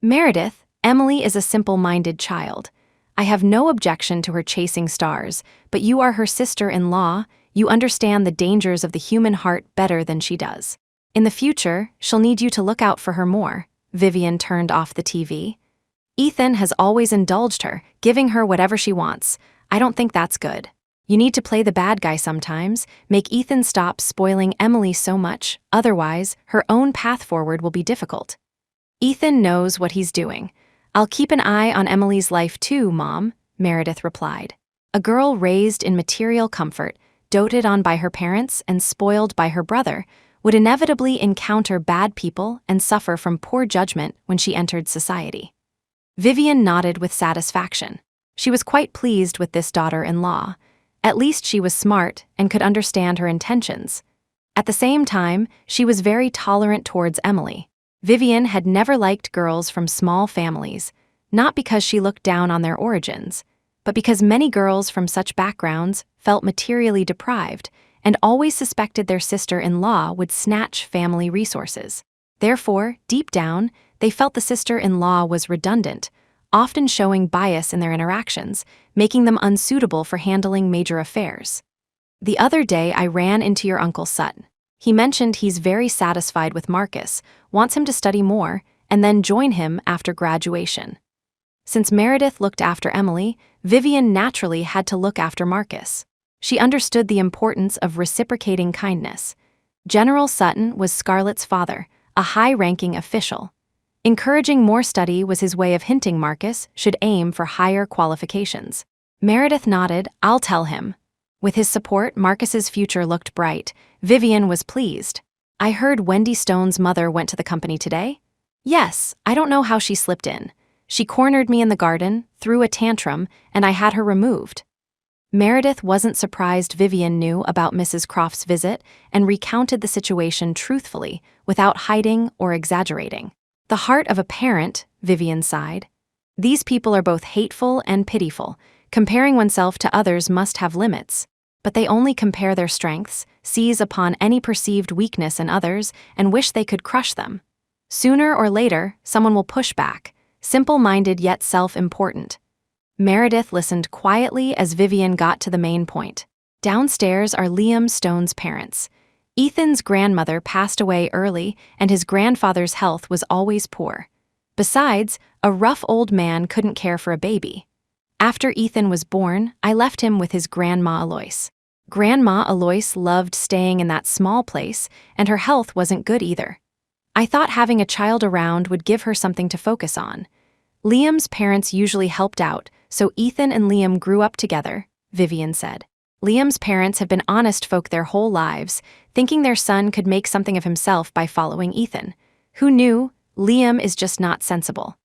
Meredith, Emily is a simple-minded child. I have no objection to her chasing stars, but you are her sister-in-law, you understand the dangers of the human heart better than she does. In the future, she'll need you to look out for her more. Vivian turned off the TV. Ethan has always indulged her, giving her whatever she wants. I don't think that's good. You need to play the bad guy sometimes, make Ethan stop spoiling Emily so much, otherwise, her own path forward will be difficult. Ethan knows what he's doing. I'll keep an eye on Emily's life too, Mom, Meredith replied. A girl raised in material comfort, doted on by her parents and spoiled by her brother, would inevitably encounter bad people and suffer from poor judgment when she entered society. Vivian nodded with satisfaction. She was quite pleased with this daughter-in-law. At least she was smart and could understand her intentions. At the same time, she was very tolerant towards Emily. Vivian had never liked girls from small families, not because she looked down on their origins, but because many girls from such backgrounds felt materially deprived and always suspected their sister-in-law would snatch family resources. Therefore, deep down, they felt the sister-in-law was redundant, often showing bias in their interactions, making them unsuitable for handling major affairs. The other day I ran into your Uncle Sutton. He mentioned he's very satisfied with Marcus, wants him to study more, and then join him after graduation. Since Meredith looked after Emily, Vivian naturally had to look after Marcus. She understood the importance of reciprocating kindness. General Sutton was Scarlett's father, a high-ranking official. Encouraging more study was his way of hinting Marcus should aim for higher qualifications. Meredith nodded, I'll tell him. With his support, Marcus's future looked bright. Vivian was pleased. I heard Wendy Stone's mother went to the company today? Yes, I don't know how she slipped in. She cornered me in the garden, threw a tantrum, and I had her removed. Meredith wasn't surprised Vivian knew about Mrs. Croft's visit and recounted the situation truthfully, without hiding or exaggerating. The heart of a parent, Vivian sighed. These people are both hateful and pitiful. Comparing oneself to others must have limits. But they only compare their strengths, seize upon any perceived weakness in others, and wish they could crush them. Sooner or later, someone will push back, simple-minded yet self-important. Meredith listened quietly as Vivian got to the main point. Downstairs are Liam Stone's parents. Ethan's grandmother passed away early, and his grandfather's health was always poor. Besides, a rough old man couldn't care for a baby. After Ethan was born, I left him with his Grandma Alois. Grandma Alois loved staying in that small place, and her health wasn't good either. I thought having a child around would give her something to focus on. Liam's parents usually helped out, so Ethan and Liam grew up together, Vivian said. Liam's parents have been honest folk their whole lives, thinking their son could make something of himself by following Ethan. Who knew? Liam is just not sensible.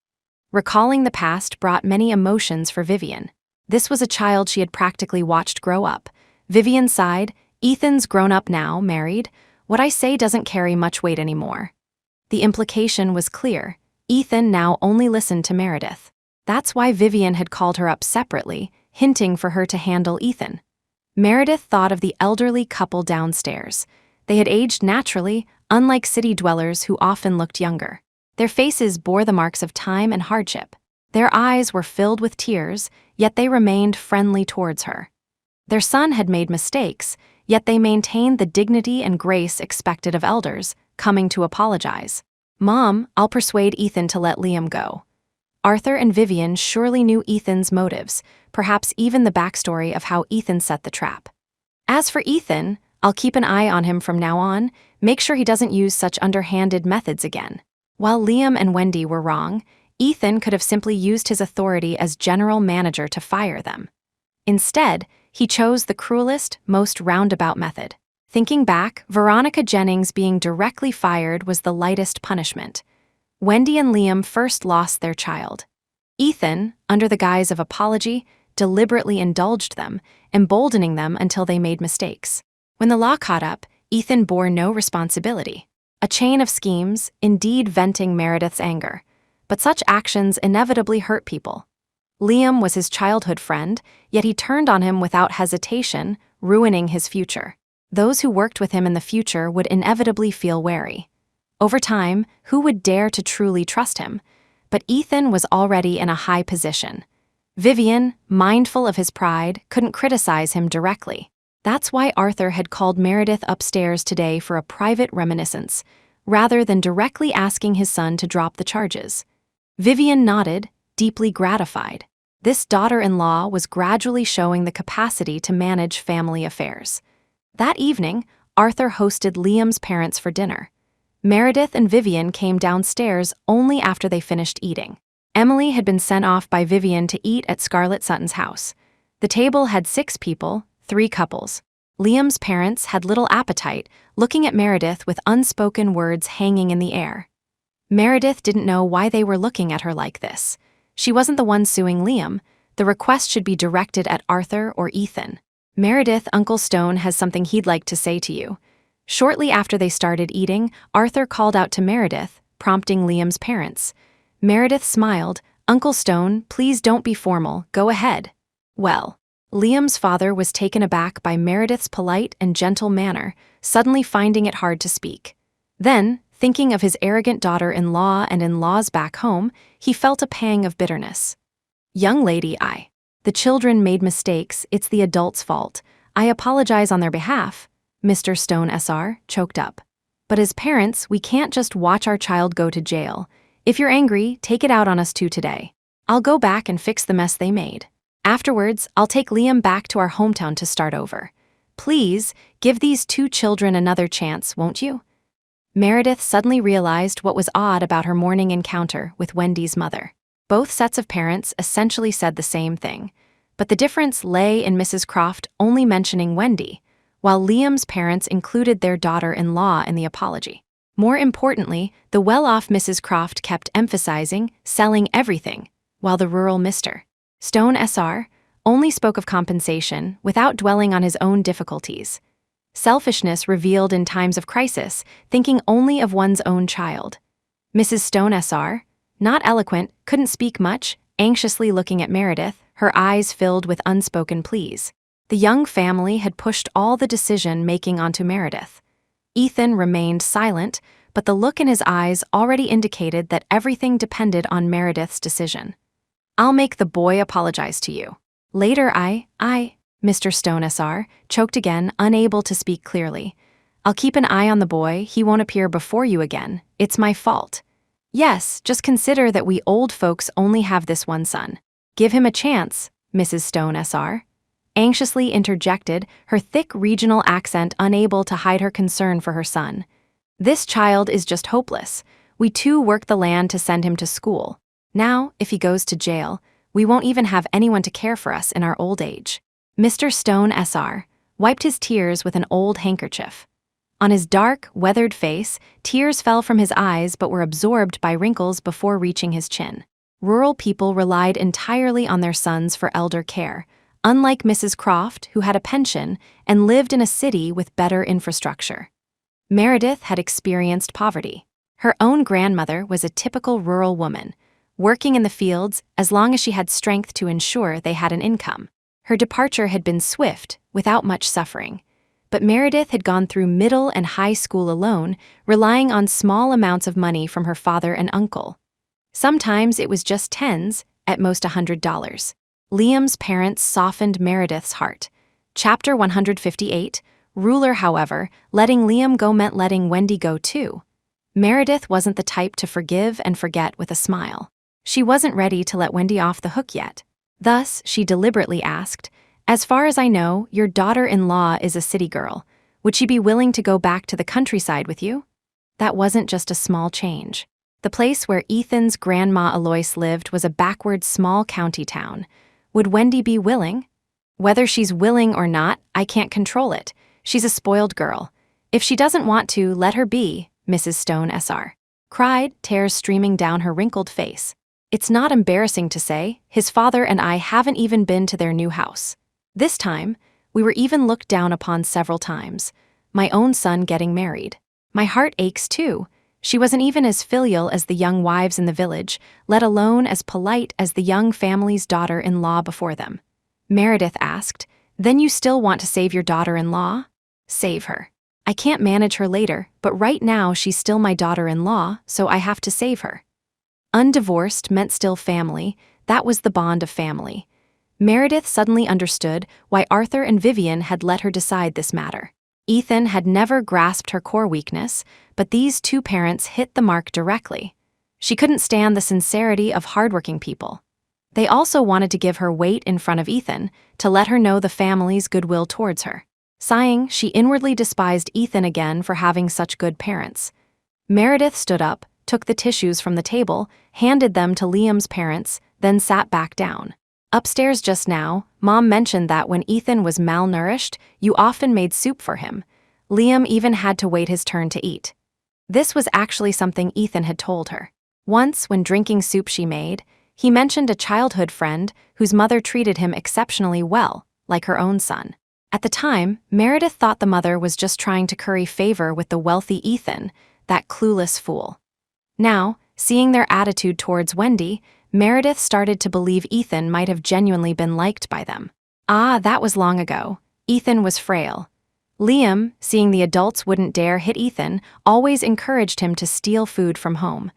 Recalling the past brought many emotions for Vivian. This was a child she had practically watched grow up. Vivian sighed. Ethan's grown up now, married. What I say doesn't carry much weight anymore. The implication was clear. Ethan now only listened to Meredith. That's why Vivian had called her up separately, hinting for her to handle Ethan. Meredith thought of the elderly couple downstairs. They had aged naturally, unlike city dwellers who often looked younger. Their faces bore the marks of time and hardship. Their eyes were filled with tears, yet they remained friendly towards her. Their son had made mistakes, yet they maintained the dignity and grace expected of elders, coming to apologize. "Mom, I'll persuade Ethan to let Liam go." Arthur and Vivian surely knew Ethan's motives, perhaps even the backstory of how Ethan set the trap. As for Ethan, I'll keep an eye on him from now on, make sure he doesn't use such underhanded methods again. While Liam and Wendy were wrong, Ethan could have simply used his authority as general manager to fire them. Instead, he chose the cruelest, most roundabout method. Thinking back, Veronica Jennings being directly fired was the lightest punishment. Wendy and Liam first lost their child. Ethan, under the guise of apology, deliberately indulged them, emboldening them until they made mistakes. When the law caught up, Ethan bore no responsibility. A chain of schemes, indeed venting Meredith's anger. But such actions inevitably hurt people. Liam was his childhood friend, yet he turned on him without hesitation, ruining his future. Those who worked with him in the future would inevitably feel wary. Over time, who would dare to truly trust him? But Ethan was already in a high position. Vivian, mindful of his pride, couldn't criticize him directly. That's why Arthur had called Meredith upstairs today for a private reminiscence, rather than directly asking his son to drop the charges. Vivian nodded, deeply gratified. This daughter-in-law was gradually showing the capacity to manage family affairs. That evening, Arthur hosted Liam's parents for dinner. Meredith and Vivian came downstairs only after they finished eating. Emily had been sent off by Vivian to eat at Scarlett Sutton's house. The table had 6 people, 3 couples. Liam's parents had little appetite, looking at Meredith with unspoken words hanging in the air. Meredith didn't know why they were looking at her like this. She wasn't the one suing Liam. The request should be directed at Arthur or Ethan. "Meredith, Uncle Stone has something he'd like to say to you." Shortly after they started eating, Arthur called out to Meredith, prompting Liam's parents. Meredith smiled. "Uncle Stone, please don't be formal, go ahead." Well, Liam's father was taken aback by Meredith's polite and gentle manner, suddenly finding it hard to speak. Then, thinking of his arrogant daughter-in-law and in-laws back home, he felt a pang of bitterness. "Young lady, the children made mistakes, it's the adults' fault. I apologize on their behalf," Mr. Stone SR choked up. "But as parents, we can't just watch our child go to jail. If you're angry, take it out on us too today. I'll go back and fix the mess they made. Afterwards, I'll take Liam back to our hometown to start over. Please, give these 2 children another chance, won't you?" Meredith suddenly realized what was odd about her morning encounter with Wendy's mother. Both sets of parents essentially said the same thing, but the difference lay in Mrs. Croft only mentioning Wendy, while Liam's parents included their daughter-in-law in the apology. More importantly, the well-off Mrs. Croft kept emphasizing selling everything, while the rural Mr. Stone SR only spoke of compensation without dwelling on his own difficulties. Selfishness revealed in times of crisis, thinking only of one's own child. Mrs. Stone SR, not eloquent, couldn't speak much, anxiously looking at Meredith, her eyes filled with unspoken pleas. The young family had pushed all the decision-making onto Meredith. Ethan remained silent, but the look in his eyes already indicated that everything depended on Meredith's decision. "I'll make the boy apologize to you. Later Mr. Stone SR choked again, unable to speak clearly. I'll keep an eye on the boy, he won't appear before you again. It's my fault. Yes, just consider that we old folks only have this one son. Give him a chance, Mrs. Stone SR. Anxiously interjected, her thick regional accent unable to hide her concern for her son. This child is just hopeless. We too work the land to send him to school. Now, if he goes to jail, we won't even have anyone to care for us in our old age. Mr. Stone SR wiped his tears with an old handkerchief. On his dark, weathered face, tears fell from his eyes but were absorbed by wrinkles before reaching his chin. Rural people relied entirely on their sons for elder care, unlike Mrs. Croft, who had a pension and lived in a city with better infrastructure. Meredith had experienced poverty. Her own grandmother was a typical rural woman, working in the fields as long as she had strength to ensure they had an income. Her departure had been swift, without much suffering. But Meredith had gone through middle and high school alone, relying on small amounts of money from her father and uncle. Sometimes it was just tens, at most $100. Liam's parents softened Meredith's heart. Chapter 158, Ruler, however, letting Liam go meant letting Wendy go too. Meredith wasn't the type to forgive and forget with a smile. She wasn't ready to let Wendy off the hook yet. Thus, she deliberately asked, "As far as I know, your daughter-in-law is a city girl. Would she be willing to go back to the countryside with you?" That wasn't just a small change. The place where Ethan's grandma Alois lived was a backward small county town. Would Wendy be willing? Whether she's willing or not, I can't control it. She's a spoiled girl. If she doesn't want to, let her be, Mrs. Stone SR cried, tears streaming down her wrinkled face. It's not embarrassing to say, his father and I haven't even been to their new house. This time, we were even looked down upon several times. My own son getting married. My heart aches too. She wasn't even as filial as the young wives in the village, let alone as polite as the young family's daughter-in-law before them. Meredith asked, "Then you still want to save your daughter-in-law?" Save her. I can't manage her later, but right now she's still my daughter-in-law, so I have to save her. Undivorced meant still family. That was the bond of family. Meredith suddenly understood why Arthur and Vivian had let her decide this matter. Ethan had never grasped her core weakness, but these two parents hit the mark directly. She couldn't stand the sincerity of hardworking people. They also wanted to give her weight in front of Ethan, to let her know the family's goodwill towards her. Sighing, she inwardly despised Ethan again for having such good parents. Meredith stood up, took the tissues from the table, handed them to Liam's parents, then sat back down. Upstairs just now, Mom mentioned that when Ethan was malnourished, you often made soup for him. Liam even had to wait his turn to eat. This was actually something Ethan had told her. Once, when drinking soup she made, he mentioned a childhood friend whose mother treated him exceptionally well, like her own son. At the time, Meredith thought the mother was just trying to curry favor with the wealthy Ethan, that clueless fool. Now, seeing their attitude towards Wendy, Meredith started to believe Ethan might have genuinely been liked by them. That was long ago. Ethan was frail. Liam, seeing the adults wouldn't dare hit Ethan, always encouraged him to steal food from home.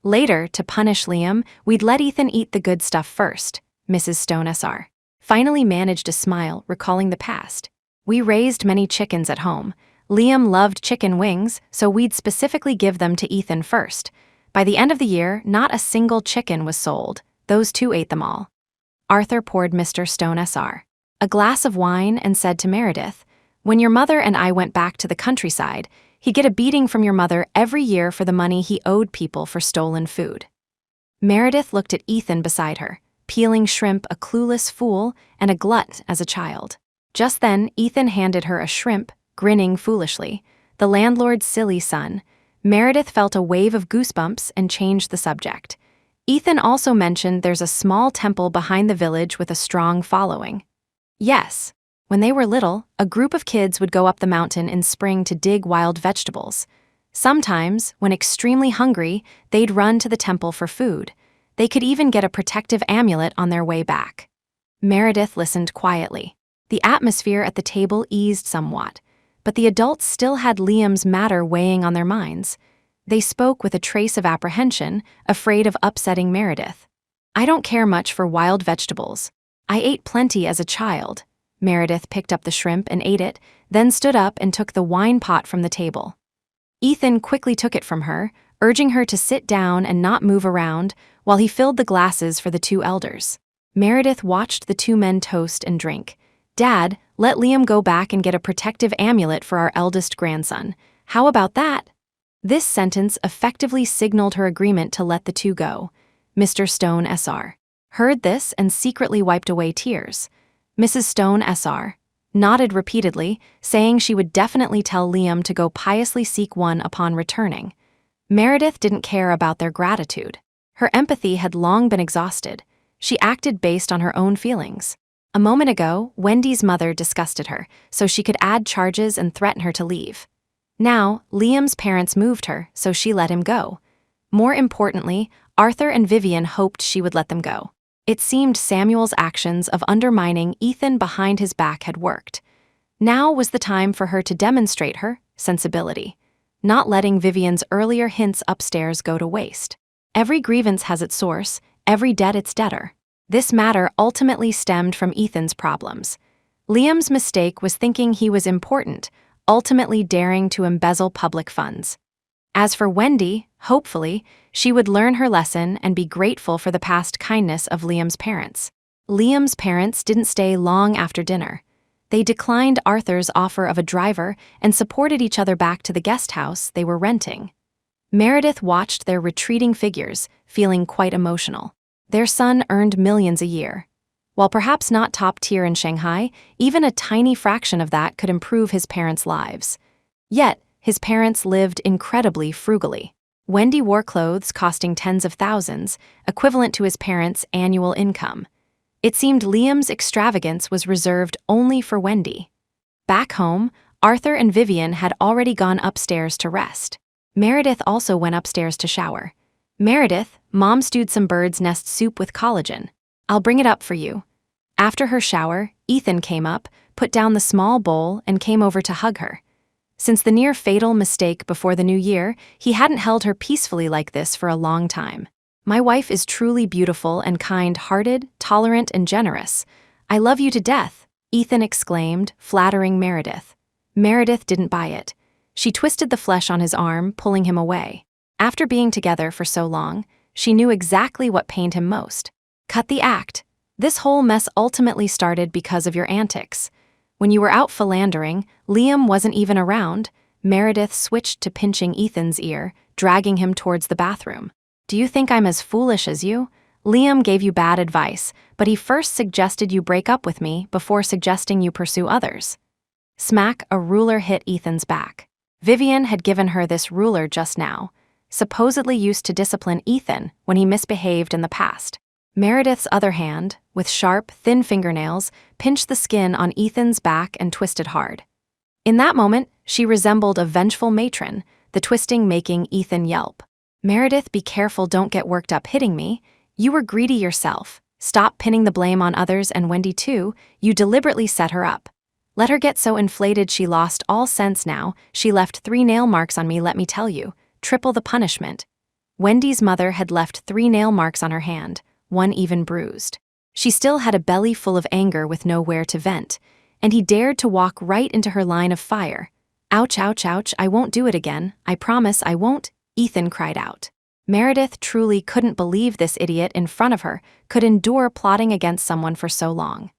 Later, to punish Liam, we'd let Ethan eat the good stuff first, Mrs. Stone SR finally managed a smile, recalling the past. We raised many chickens at home. Liam loved chicken wings, so we'd specifically give them to Ethan first. By the end of the year, not a single chicken was sold. Those two ate them all. Arthur poured Mr. Stone SR a glass of wine and said to Meredith, "When your mother and I went back to the countryside, he'd get a beating from your mother every year for the money he owed people for stolen food." Meredith looked at Ethan beside her, peeling shrimp, a clueless fool and a glut as a child. Just then, Ethan handed her a shrimp, grinning foolishly. The landlord's silly son. Meredith felt a wave of goosebumps and changed the subject. Ethan also mentioned there's a small temple behind the village with a strong following. Yes, when they were little, a group of kids would go up the mountain in spring to dig wild vegetables. Sometimes, when extremely hungry, they'd run to the temple for food. They could even get a protective amulet on their way back. Meredith listened quietly. The atmosphere at the table eased somewhat, but the adults still had Liam's matter weighing on their minds. They spoke with a trace of apprehension, afraid of upsetting Meredith. "I don't care much for wild vegetables. I ate plenty as a child." Meredith picked up the shrimp and ate it, then stood up and took the wine pot from the table. Ethan quickly took it from her, urging her to sit down and not move around while he filled the glasses for the two elders. Meredith watched the two men toast and drink. "Dad, let Liam go back and get a protective amulet for our eldest grandson. How about that?" This sentence effectively signaled her agreement to let the two go. Mr. Stone Sr. heard this and secretly wiped away tears. Mrs. Stone Sr. nodded repeatedly, saying she would definitely tell Liam to go piously seek one upon returning. Meredith didn't care about their gratitude. Her empathy had long been exhausted. She acted based on her own feelings. A moment ago, Wendy's mother disgusted her, so she could add charges and threaten her to leave. Now, Liam's parents moved her, so she let him go. More importantly, Arthur and Vivian hoped she would let them go. It seemed Samuel's actions of undermining Ethan behind his back had worked. Now was the time for her to demonstrate her sensibility, not letting Vivian's earlier hints upstairs go to waste. Every grievance has its source, every debt its debtor. This matter ultimately stemmed from Ethan's problems. Liam's mistake was thinking he was important, ultimately daring to embezzle public funds. As for Wendy, hopefully, she would learn her lesson and be grateful for the past kindness of Liam's parents. Liam's parents didn't stay long after dinner. They declined Arthur's offer of a driver and supported each other back to the guest house they were renting. Meredith watched their retreating figures, feeling quite emotional. Their son earned millions a year. While perhaps not top tier in Shanghai, even a tiny fraction of that could improve his parents' lives. Yet, his parents lived incredibly frugally. Wendy wore clothes costing tens of thousands, equivalent to his parents' annual income. It seemed Liam's extravagance was reserved only for Wendy. Back home, Arthur and Vivian had already gone upstairs to rest. Meredith also went upstairs to shower. "Meredith, Mom stewed some bird's nest soup with collagen. I'll bring it up for you." After her shower, Ethan came up, put down the small bowl, and came over to hug her. Since the near-fatal mistake before the new year, he hadn't held her peacefully like this for a long time. "My wife is truly beautiful and kind-hearted, tolerant and generous. I love you to death," Ethan exclaimed, flattering Meredith. Meredith didn't buy it. She twisted the flesh on his arm, pulling him away. After being together for so long, she knew exactly what pained him most. "Cut the act. This whole mess ultimately started because of your antics. When you were out philandering, Liam wasn't even around." Meredith switched to pinching Ethan's ear, dragging him towards the bathroom. "Do you think I'm as foolish as you? Liam gave you bad advice, but he first suggested you break up with me before suggesting you pursue others." Smack, a ruler hit Ethan's back. Vivian had given her this ruler just now, supposedly used to discipline Ethan when he misbehaved in the past. Meredith's other hand, with sharp, thin fingernails, pinched the skin on Ethan's back and twisted hard. In that moment, she resembled a vengeful matron, the twisting making Ethan yelp. "Meredith, be careful, don't get worked up hitting me. You were greedy yourself. Stop pinning the blame on others and Wendy too. You deliberately set her up. Let her get so inflated she lost all sense now. She left 3 nail marks on me, let me tell you. Triple the punishment." Wendy's mother had left 3 nail marks on her hand, one even bruised. She still had a belly full of anger with nowhere to vent, and he dared to walk right into her line of fire. "Ouch, ouch, ouch, I won't do it again. I promise I won't," Ethan cried out. Meredith truly couldn't believe this idiot in front of her could endure plotting against someone for so long.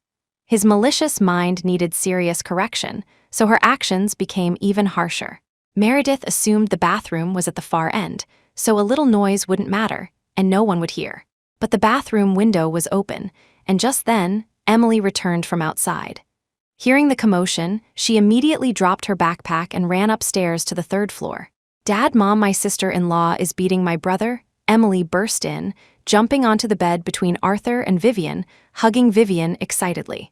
His malicious mind needed serious correction, so her actions became even harsher. Meredith assumed the bathroom was at the far end, so a little noise wouldn't matter, and no one would hear. But the bathroom window was open, and just then, Emily returned from outside. Hearing the commotion, she immediately dropped her backpack and ran upstairs to the 3rd floor. "Dad, Mom, my sister-in-law is beating my brother," Emily burst in, jumping onto the bed between Arthur and Vivian, hugging Vivian excitedly.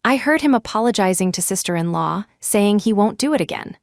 "I heard him apologizing to sister-in-law, saying he won't do it again."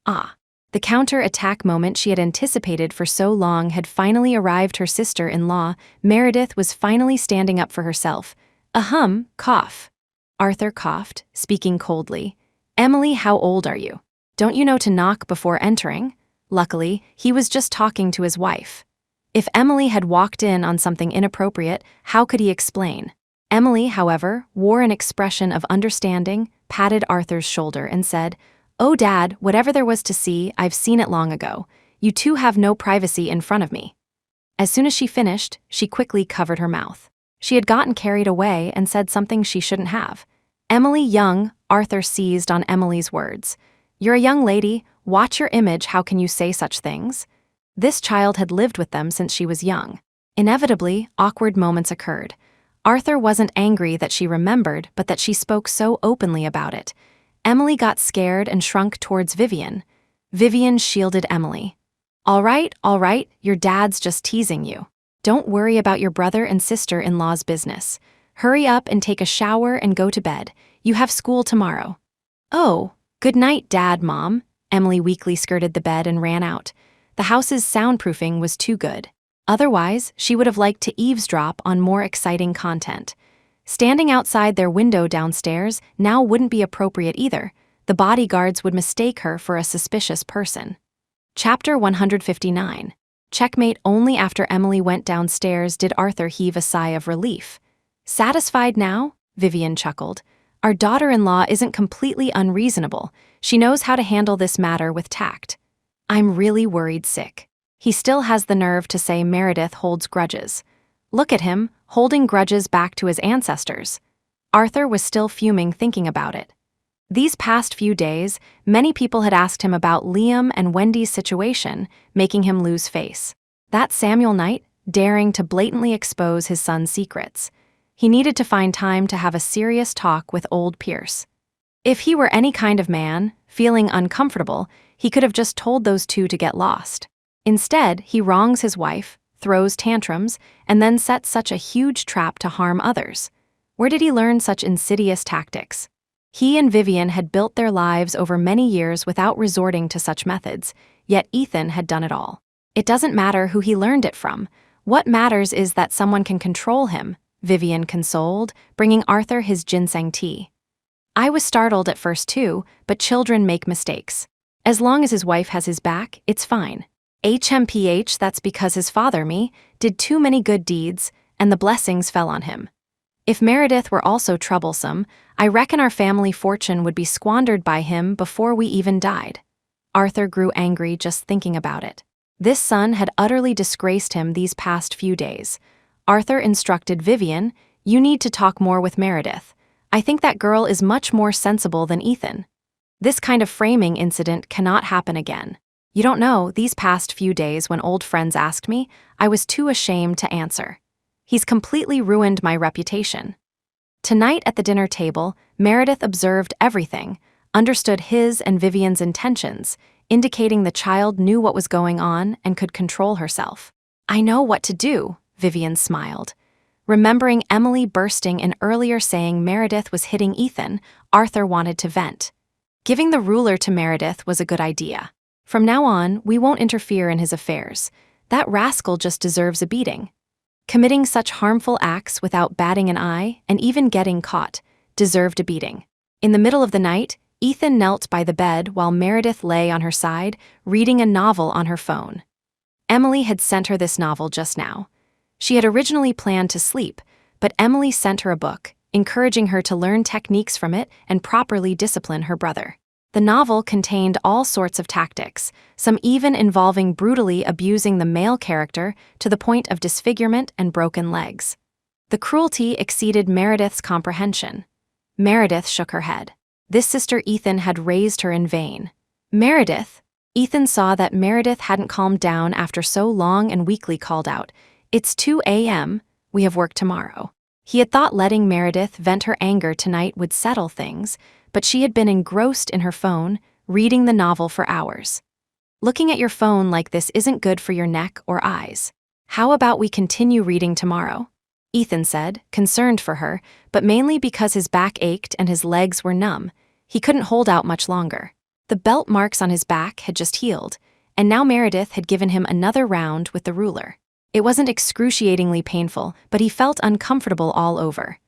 Ah. The counter-attack moment she had anticipated for so long had finally arrived. Her sister-in-law, Meredith, was finally standing up for herself. Cough. Arthur coughed, speaking coldly. "Emily, how old are you? Don't you know to knock before entering?" Luckily, he was just talking to his wife. If Emily had walked in on something inappropriate, how could he explain? Emily, however, wore an expression of understanding, patted Arthur's shoulder and said, "Oh, Dad, whatever there was to see, I've seen it long ago. You two have no privacy in front of me." As soon as she finished, she quickly covered her mouth. She had gotten carried away and said something she shouldn't have. "Emily Young," Arthur seized on Emily's words. "You're a young lady. Watch your image. How can you say such things?" This child had lived with them since she was young. Inevitably, awkward moments occurred. Arthur wasn't angry that she remembered, but that she spoke so openly about it. Emily got scared and shrunk towards Vivian. Vivian shielded Emily. All right, your dad's just teasing you. Don't worry about your brother and sister-in-law's business. Hurry up and take a shower and go to bed. You have school tomorrow." "Oh, good night, Dad, Mom." Emily weakly skirted the bed and ran out. The house's soundproofing was too good. Otherwise, she would have liked to eavesdrop on more exciting content. Standing outside their window downstairs now wouldn't be appropriate either. The bodyguards would mistake her for a suspicious person. Chapter 159. Checkmate. Only after Emily went downstairs did Arthur heave a sigh of relief. "Satisfied now?" Vivian chuckled. "Our daughter-in-law isn't completely unreasonable. She knows how to handle this matter with tact." "I'm really worried sick. He still has the nerve to say Meredith holds grudges. Look at him, holding grudges back to his ancestors." Arthur was still fuming thinking about it. These past few days, many people had asked him about Liam and Wendy's situation, making him lose face. That Samuel night, daring to blatantly expose his son's secrets. He needed to find time to have a serious talk with old Pierce. If he were any kind of man, feeling uncomfortable, he could have just told those two to get lost. Instead, he wrongs his wife, throws tantrums, and then sets such a huge trap to harm others. Where did he learn such insidious tactics? He and Vivian had built their lives over many years without resorting to such methods, yet Ethan had done it all. It doesn't matter who he learned it from. What matters is that someone can control him, Vivian consoled, bringing Arthur his ginseng tea. "I was startled at first too, but children make mistakes. As long as his wife has his back, it's fine. HMPH, that's because his father, me, did too many good deeds, and the blessings fell on him. If Meredith were also troublesome, I reckon our family fortune would be squandered by him before we even died." Arthur grew angry just thinking about it. This son had utterly disgraced him these past few days. Arthur instructed Vivian, "You need to talk more with Meredith. I think that girl is much more sensible than Ethan. This kind of framing incident cannot happen again. You don't know, these past few days when old friends asked me, I was too ashamed to answer. He's completely ruined my reputation." Tonight at the dinner table, Meredith observed everything, understood his and Vivian's intentions, indicating the child knew what was going on and could control herself. "I know what to do," Vivian smiled. Remembering Emily bursting in earlier saying Meredith was hitting Ethan, Arthur wanted to vent. Giving the ruler to Meredith was a good idea. "From now on, we won't interfere in his affairs. That rascal just deserves a beating. Committing such harmful acts without batting an eye, and even getting caught, deserved a beating." In the middle of the night, Ethan knelt by the bed while Meredith lay on her side, reading a novel on her phone. Emily had sent her this novel just now. She had originally planned to sleep, but Emily sent her a book, encouraging her to learn techniques from it and properly discipline her brother. The novel contained all sorts of tactics, some even involving brutally abusing the male character to the point of disfigurement and broken legs. The cruelty exceeded Meredith's comprehension. Meredith shook her head. This sister Ethan had raised her in vain. "Meredith!" Ethan saw that Meredith hadn't calmed down after so long and weakly called out, "It's 2 a.m., we have work tomorrow." He had thought letting Meredith vent her anger tonight would settle things, but she had been engrossed in her phone, reading the novel for hours. "Looking at your phone like this isn't good for your neck or eyes. How about we continue reading tomorrow?" Ethan said, concerned for her, but mainly because his back ached and his legs were numb. He couldn't hold out much longer. The belt marks on his back had just healed, and now Meredith had given him another round with the ruler. It wasn't excruciatingly painful, but he felt uncomfortable all over.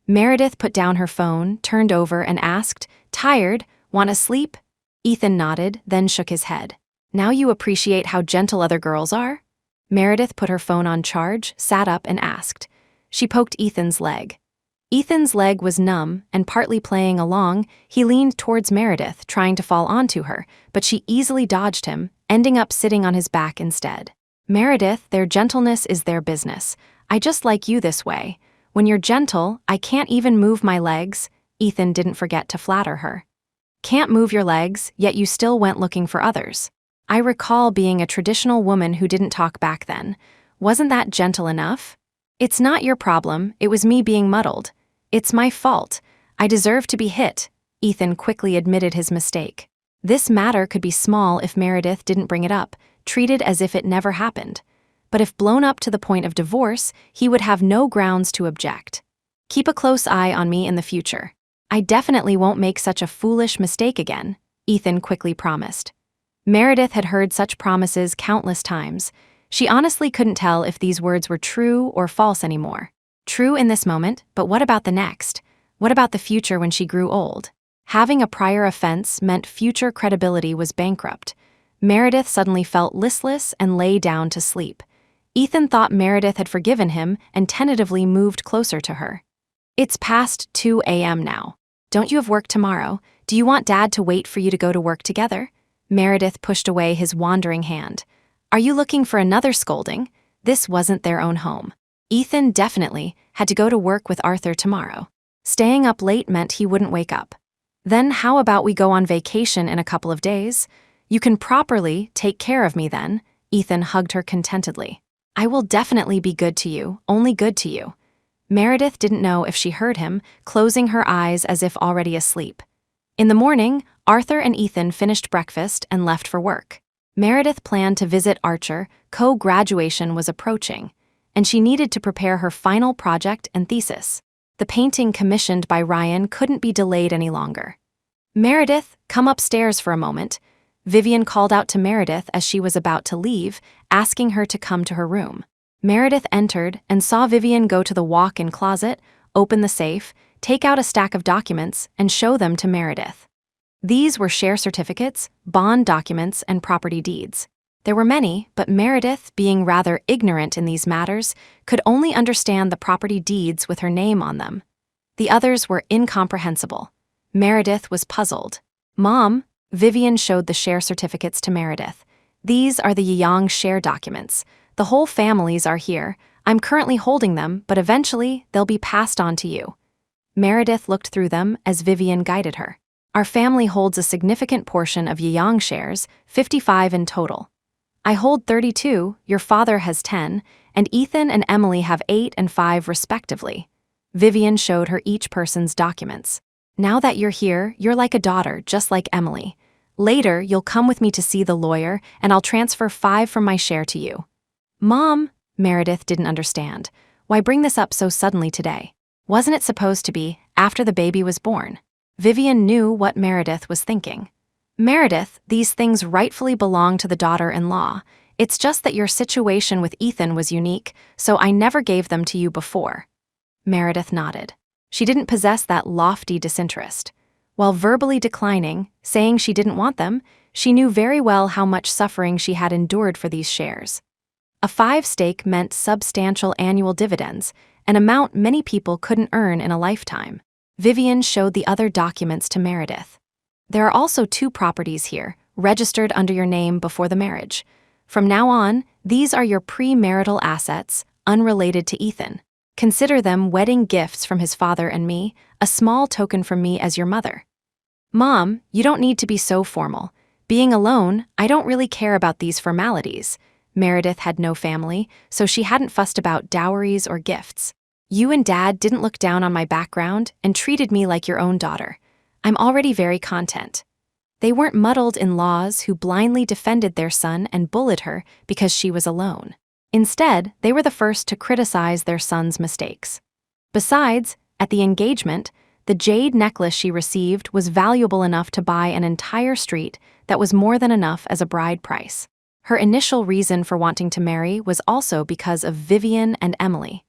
Meredith put down her phone, turned over, and asked, "Tired? Want to sleep?" Ethan nodded, then shook his head. "Now you appreciate how gentle other girls are?" Meredith put her phone on charge, sat up, and asked. She poked Ethan's leg. Ethan's leg was numb, and partly playing along, he leaned towards Meredith, trying to fall onto her, but she easily dodged him, ending up sitting on his back instead. Meredith, their gentleness is their business. I just like you this way. When you're gentle, I can't even move my legs. Ethan didn't forget to flatter her. Can't move your legs, yet you still went looking for others. I recall being a traditional woman who didn't talk back then. Wasn't that gentle enough? It's not your problem, it was me being muddled. It's my fault. I deserve to be hit. Ethan quickly admitted his mistake. This matter could be small if Meredith didn't bring it up, treated as if it never happened. But if blown up to the point of divorce, he would have no grounds to object. Keep a close eye on me in the future. I definitely won't make such a foolish mistake again, Ethan quickly promised. Meredith had heard such promises countless times. She honestly couldn't tell if these words were true or false anymore. True in this moment, but what about the next? What about the future when she grew old? Having a prior offense meant future credibility was bankrupt. Meredith suddenly felt listless and lay down to sleep. Ethan thought Meredith had forgiven him and tentatively moved closer to her. It's past 2 a.m. now. Don't you have work tomorrow? Do you want Dad to wait for you to go to work together? Meredith pushed away his wandering hand. Are you looking for another scolding? This wasn't their own home. Ethan definitely had to go to work with Arthur tomorrow. Staying up late meant he wouldn't wake up. Then how about we go on vacation in a couple of days? You can properly take care of me then. Ethan hugged her contentedly. I will definitely be good to you, only good to you. Meredith didn't know if she heard him, closing her eyes as if already asleep. In the morning, Arthur and Ethan finished breakfast and left for work. Meredith planned to visit Archer. Co-graduation was approaching, and she needed to prepare her final project and thesis. The painting commissioned by Ryan couldn't be delayed any longer. Meredith, come upstairs for a moment. Vivian called out to Meredith as she was about to leave, asking her to come to her room. Meredith entered and saw Vivian go to the walk-in closet, open the safe, take out a stack of documents, and show them to Meredith. These were share certificates, bond documents, and property deeds. There were many, but Meredith, being rather ignorant in these matters, could only understand the property deeds with her name on them. The others were incomprehensible. Meredith was puzzled. Mom, Vivian showed the share certificates to Meredith. These are the Yang share documents. The whole families are here. I'm currently holding them, but eventually they'll be passed on to you. Meredith looked through them as Vivian guided her. Our family holds a significant portion of Yang shares, 55 in total. I hold 32, your father has 10, and Ethan and Emily have 8 and 5 respectively. Vivian showed her each person's documents. Now that you're here, you're like a daughter, just like Emily. Later, you'll come with me to see the lawyer, and I'll transfer 5 from my share to you. Mom, Meredith didn't understand. Why bring this up so suddenly today? Wasn't it supposed to be after the baby was born? Vivian knew what Meredith was thinking. Meredith, these things rightfully belong to the daughter-in-law. It's just that your situation with Ethan was unique, so I never gave them to you before. Meredith nodded. She didn't possess that lofty disinterest. While verbally declining, saying she didn't want them, she knew very well how much suffering she had endured for these shares. A 5 stake meant substantial annual dividends, an amount many people couldn't earn in a lifetime. Vivian showed the other documents to Meredith. There are also 2 properties here, registered under your name before the marriage. From now on, these are your premarital assets, unrelated to Ethan. Consider them wedding gifts from his father and me, a small token from me as your mother. Mom, you don't need to be so formal. Being alone, I don't really care about these formalities. Meredith had no family, so she hadn't fussed about dowries or gifts. You and Dad didn't look down on my background and treated me like your own daughter. I'm already very content. They weren't muddled in-laws who blindly defended their son and bullied her because she was alone. Instead, they were the first to criticize their son's mistakes. Besides, at the engagement, the jade necklace she received was valuable enough to buy an entire street that was more than enough as a bride price. Her initial reason for wanting to marry was also because of Vivian and Emily.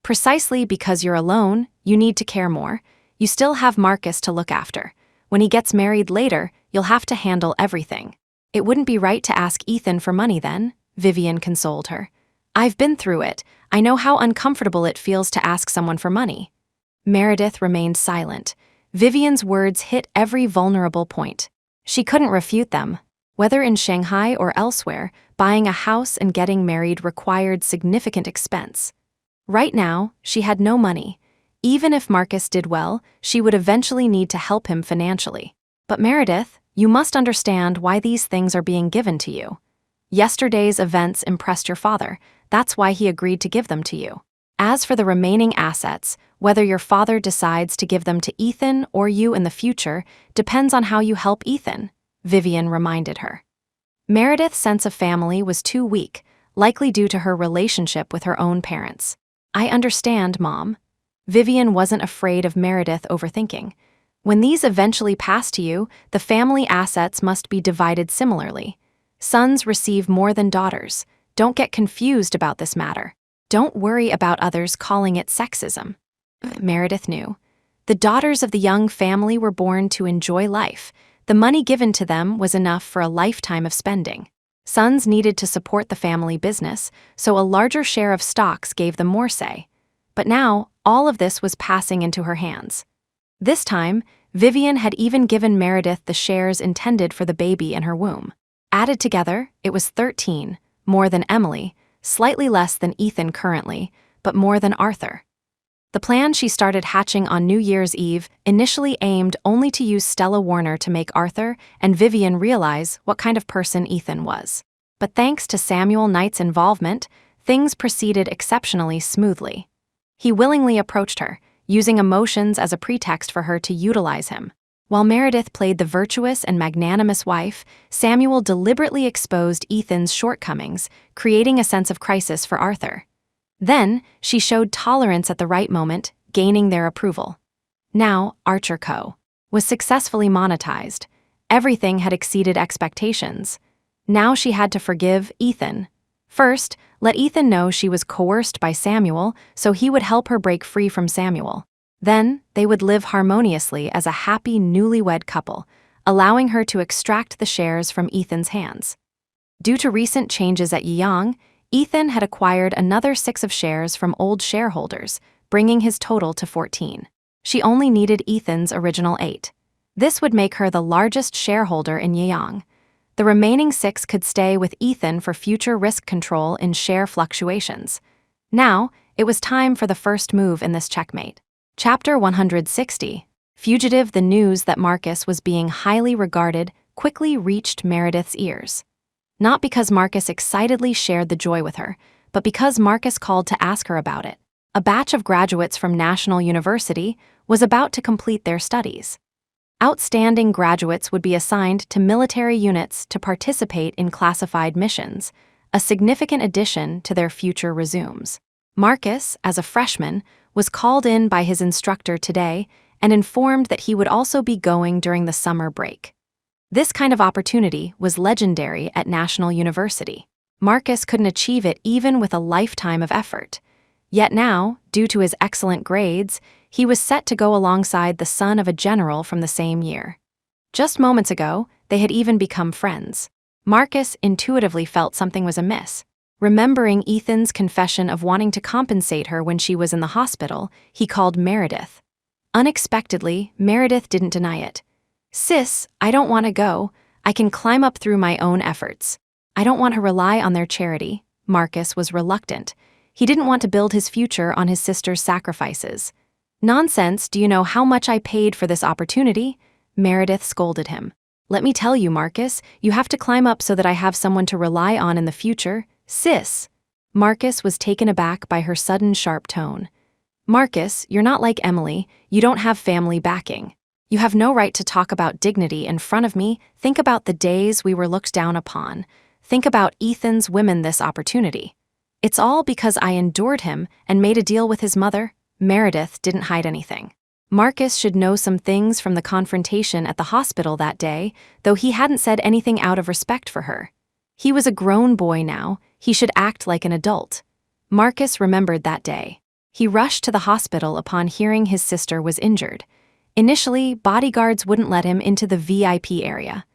Precisely because you're alone, you need to care more. You still have Marcus to look after. When he gets married later, you'll have to handle everything. It wouldn't be right to ask Ethan for money then, Vivian consoled her. I've been through it. I know how uncomfortable it feels to ask someone for money. Meredith remained silent. Vivian's words hit every vulnerable point. She couldn't refute them. Whether in Shanghai or elsewhere, buying a house and getting married required significant expense. Right now, she had no money. Even if Marcus did well, she would eventually need to help him financially. But Meredith, you must understand why these things are being given to you. Yesterday's events impressed your father. That's why he agreed to give them to you. As for the remaining assets, whether your father decides to give them to Ethan or you in the future depends on how you help Ethan, Vivian reminded her. Meredith's sense of family was too weak, likely due to her relationship with her own parents. I understand, Mom. Vivian wasn't afraid of Meredith overthinking. When these eventually pass to you, the family assets must be divided similarly. Sons receive more than daughters. Don't get confused about this matter. Don't worry about others calling it sexism. Meredith knew. The daughters of the young family were born to enjoy life. The money given to them was enough for a lifetime of spending. Sons needed to support the family business, so a larger share of stocks gave them more say. But now, all of this was passing into her hands. This time, Vivian had even given Meredith the shares intended for the baby in her womb. Added together, it was 13, more than Emily, slightly less than Ethan currently, but more than Arthur. The plan she started hatching on New Year's Eve initially aimed only to use Stella Warner to make Arthur and Vivian realize what kind of person Ethan was. But thanks to Samuel Knight's involvement, things proceeded exceptionally smoothly. He willingly approached her, using emotions as a pretext for her to utilize him. While Meredith played the virtuous and magnanimous wife, Samuel deliberately exposed Ethan's shortcomings, creating a sense of crisis for Arthur. Then, she showed tolerance at the right moment, gaining their approval. Now, Archer Co. was successfully monetized. Everything had exceeded expectations. Now she had to forgive Ethan. First, let Ethan know she was coerced by Samuel, so he would help her break free from Samuel. Then, they would live harmoniously as a happy newlywed couple, allowing her to extract the shares from Ethan's hands. Due to recent changes at Yiyang, Ethan had acquired another 6 of shares from old shareholders, bringing his total to 14. She only needed Ethan's original 8. This would make her the largest shareholder in Yiyang. The remaining 6 could stay with Ethan for future risk control in share fluctuations. Now, it was time for the first move in this checkmate. Chapter 160. Fugitive. The news that Marcus was being highly regarded quickly reached Meredith's ears. Not because Marcus excitedly shared the joy with her, but because Marcus called to ask her about it. A batch of graduates from National University was about to complete their studies. Outstanding graduates would be assigned to military units to participate in classified missions, a significant addition to their future resumes. Marcus, as a freshman, was called in by his instructor today and informed that he would also be going during the summer break. This kind of opportunity was legendary at National University. Marcus couldn't achieve it even with a lifetime of effort. Yet now, due to his excellent grades, he was set to go alongside the son of a general from the same year. Just moments ago, they had even become friends. Marcus intuitively felt something was amiss. Remembering Ethan's confession of wanting to compensate her when she was in the hospital, he called Meredith. Unexpectedly, Meredith didn't deny it. "Sis, I don't want to go. I can climb up through my own efforts. I don't want to rely on their charity." Marcus was reluctant. He didn't want to build his future on his sister's sacrifices. "Nonsense, do you know how much I paid for this opportunity?" Meredith scolded him. "Let me tell you, Marcus, you have to climb up so that I have someone to rely on in the future. Sis." Marcus was taken aback by her sudden sharp tone. "Marcus, you're not like Emily. You don't have family backing. You have no right to talk about dignity in front of me. Think about the days we were looked down upon. Think about Ethan's women this opportunity. It's all because I endured him and made a deal with his mother." Meredith didn't hide anything. Marcus should know some things from the confrontation at the hospital that day, though he hadn't said anything out of respect for her. He was a grown boy now. He should act like an adult. Marcus remembered that day. He rushed to the hospital upon hearing his sister was injured. Initially, bodyguards wouldn't let him into the VIP area.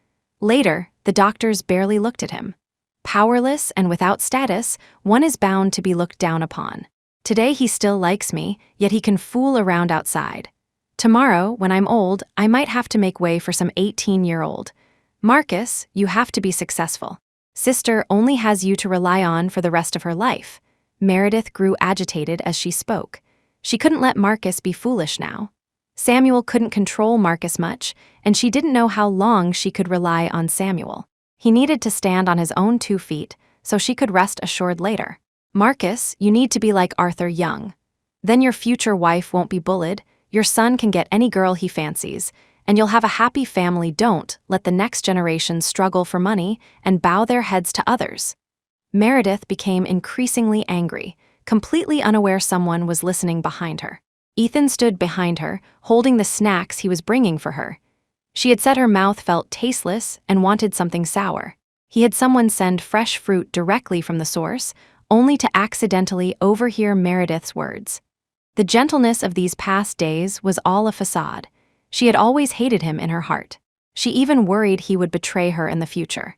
Later, the doctors barely looked at him. Powerless and without status, one is bound to be looked down upon. Today he still likes me, yet he can fool around outside. Tomorrow, when I'm old, I might have to make way for some 18-year-old. Marcus, you have to be successful. Sister only has you to rely on for the rest of her life. Meredith grew agitated as she spoke. She couldn't let Marcus be foolish now. Samuel couldn't control Marcus much, and she didn't know how long she could rely on Samuel. He needed to stand on his own 2 feet, so she could rest assured later. Marcus, you need to be like Arthur Young. Then your future wife won't be bullied, your son can get any girl he fancies, and you'll have a happy family. Don't let the next generation struggle for money and bow their heads to others. Meredith became increasingly angry, completely unaware someone was listening behind her. Ethan stood behind her, holding the snacks he was bringing for her. She had said her mouth felt tasteless and wanted something sour. He had someone send fresh fruit directly from the source, only to accidentally overhear Meredith's words. The gentleness of these past days was all a facade. She had always hated him in her heart. She even worried he would betray her in the future.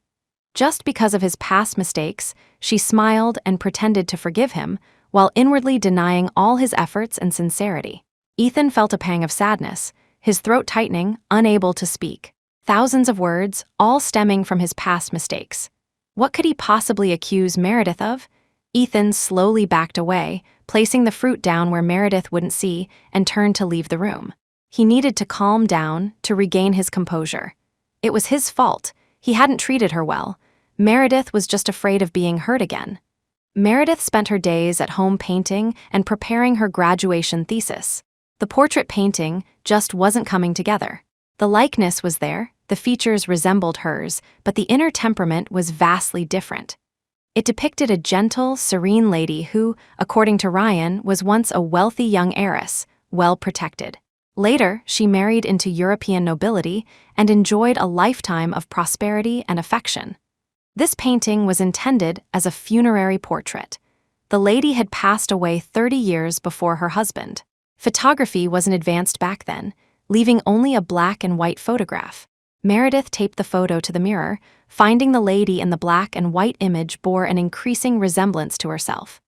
Just because of his past mistakes, she smiled and pretended to forgive him, while inwardly denying all his efforts and sincerity. Ethan felt a pang of sadness, his throat tightening, unable to speak. Thousands of words, all stemming from his past mistakes. What could he possibly accuse Meredith of? Ethan slowly backed away, placing the fruit down where Meredith wouldn't see, and turned to leave the room. He needed to calm down, to regain his composure. It was his fault. He hadn't treated her well. Meredith was just afraid of being hurt again. Meredith spent her days at home painting and preparing her graduation thesis. The portrait painting just wasn't coming together. The likeness was there, the features resembled hers, but the inner temperament was vastly different. It depicted a gentle, serene lady who, according to Ryan, was once a wealthy young heiress, well protected. Later, she married into European nobility and enjoyed a lifetime of prosperity and affection. This painting was intended as a funerary portrait. The lady had passed away 30 years before her husband. Photography wasn't advanced back then, leaving only a black and white photograph. Meredith taped the photo to the mirror, finding the lady in the black and white image bore an increasing resemblance to herself.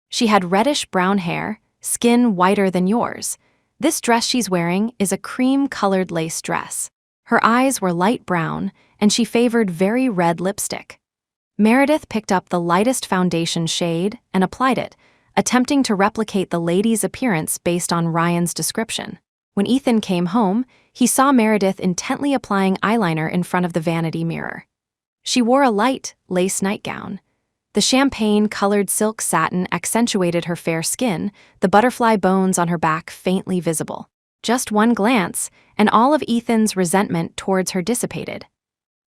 She had reddish-brown hair, skin whiter than yours. This dress she's wearing is a cream-colored lace dress. Her eyes were light brown, and she favored very red lipstick. Meredith picked up the lightest foundation shade and applied it, attempting to replicate the lady's appearance based on Ryan's description. When Ethan came home, he saw Meredith intently applying eyeliner in front of the vanity mirror. She wore a light, lace nightgown. The champagne-colored silk satin accentuated her fair skin, the butterfly bones on her back faintly visible. Just one glance, and all of Ethan's resentment towards her dissipated.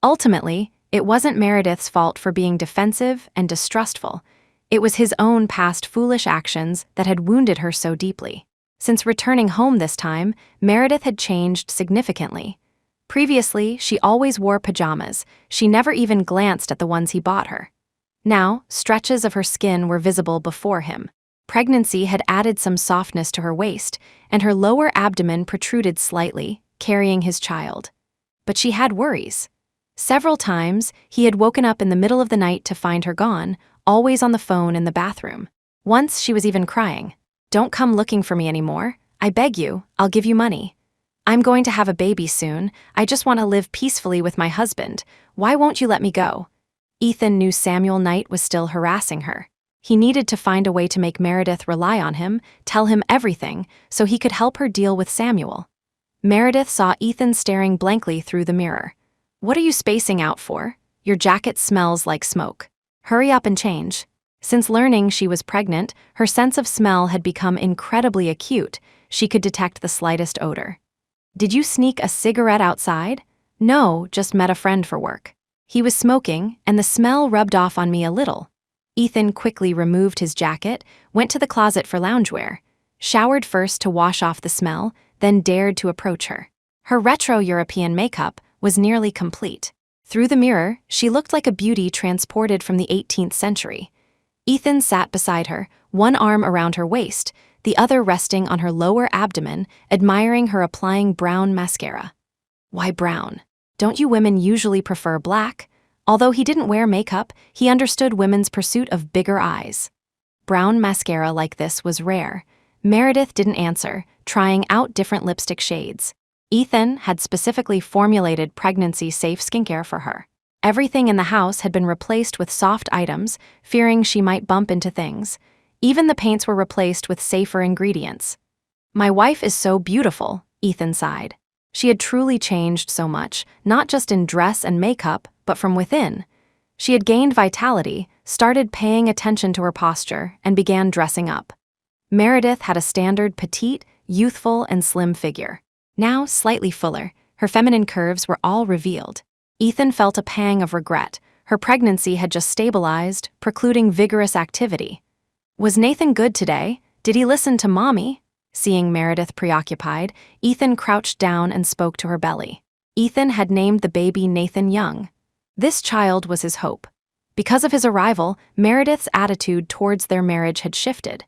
Ultimately, it wasn't Meredith's fault for being defensive and distrustful. It was his own past foolish actions that had wounded her so deeply. Since returning home this time, Meredith had changed significantly. Previously, she always wore pajamas. She never even glanced at the ones he bought her. Now, stretches of her skin were visible before him. Pregnancy had added some softness to her waist, and her lower abdomen protruded slightly, carrying his child. But she had worries. Several times, he had woken up in the middle of the night to find her gone, always on the phone in the bathroom. Once she was even crying. "Don't come looking for me anymore. I beg you, I'll give you money. I'm going to have a baby soon. I just want to live peacefully with my husband. Why won't you let me go?" Ethan knew Samuel Knight was still harassing her. He needed to find a way to make Meredith rely on him, tell him everything, so he could help her deal with Samuel. Meredith saw Ethan staring blankly through the mirror. "What are you spacing out for? Your jacket smells like smoke. Hurry up and change." Since learning she was pregnant, her sense of smell had become incredibly acute. She could detect the slightest odor. "Did you sneak a cigarette outside?" "No, just met a friend for work. He was smoking, and the smell rubbed off on me a little." Ethan quickly removed his jacket, went to the closet for loungewear, showered first to wash off the smell, then dared to approach her. Her retro-European makeup was nearly complete. Through the mirror, she looked like a beauty transported from the 18th century. Ethan sat beside her, one arm around her waist, the other resting on her lower abdomen, admiring her applying brown mascara. "Why brown? Don't you women usually prefer black?" Although he didn't wear makeup, he understood women's pursuit of bigger eyes. brown mascara like this was rare. Meredith didn't answer, trying out different lipstick shades. Ethan had specifically formulated pregnancy-safe skincare for her. Everything in the house had been replaced with soft items, fearing she might bump into things. Even the paints were replaced with safer ingredients. "My wife is so beautiful," Ethan sighed. She had truly changed so much, not just in dress and makeup, but from within. She had gained vitality, started paying attention to her posture, and began dressing up. Meredith had a standard petite, youthful, and slim figure. Now slightly fuller, her feminine curves were all revealed. Ethan felt a pang of regret. Her pregnancy had just stabilized, precluding vigorous activity. Was Nathan good today? Did he listen to Mommy? Seeing Meredith preoccupied, Ethan crouched down and spoke to her belly. Ethan had named the baby Nathan Young. This child was his hope. Because of his arrival, Meredith's attitude towards their marriage had shifted.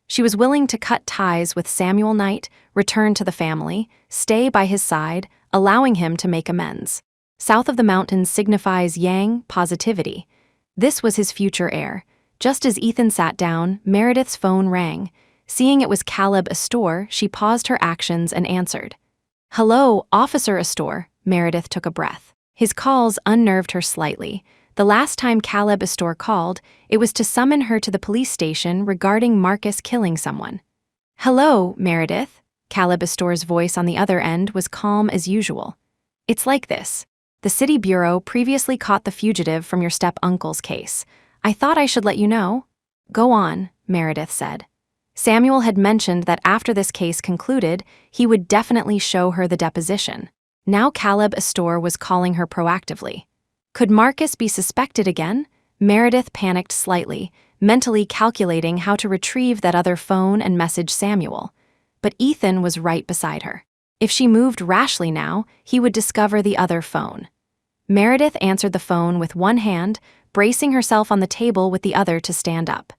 She was willing to cut ties with Samuel Knight, return to the family, stay by his side, allowing him to make amends. South of the mountains signifies yang, positivity. This was his future heir. Just as Ethan sat down, Meredith's phone rang. Seeing it was Caleb Astor, she paused her actions and answered. "Hello, Officer Astor," Meredith took a breath. His calls unnerved her slightly. The last time Caleb Astor called, it was to summon her to the police station regarding Marcus killing someone. "Hello, Meredith." Caleb Astor's voice on the other end was calm as usual. "It's like this. The city bureau previously caught the fugitive from your step-uncle's case. I thought I should let you know." "Go on," Meredith said. Samuel had mentioned that after this case concluded, he would definitely show her the deposition. Now Caleb Astor was calling her proactively. Could Marcus be suspected again? Meredith panicked slightly, mentally calculating how to retrieve that other phone and message Samuel. But Ethan was right beside her. If she moved rashly now, he would discover the other phone. Meredith answered the phone with one hand, bracing herself on the table with the other to stand up.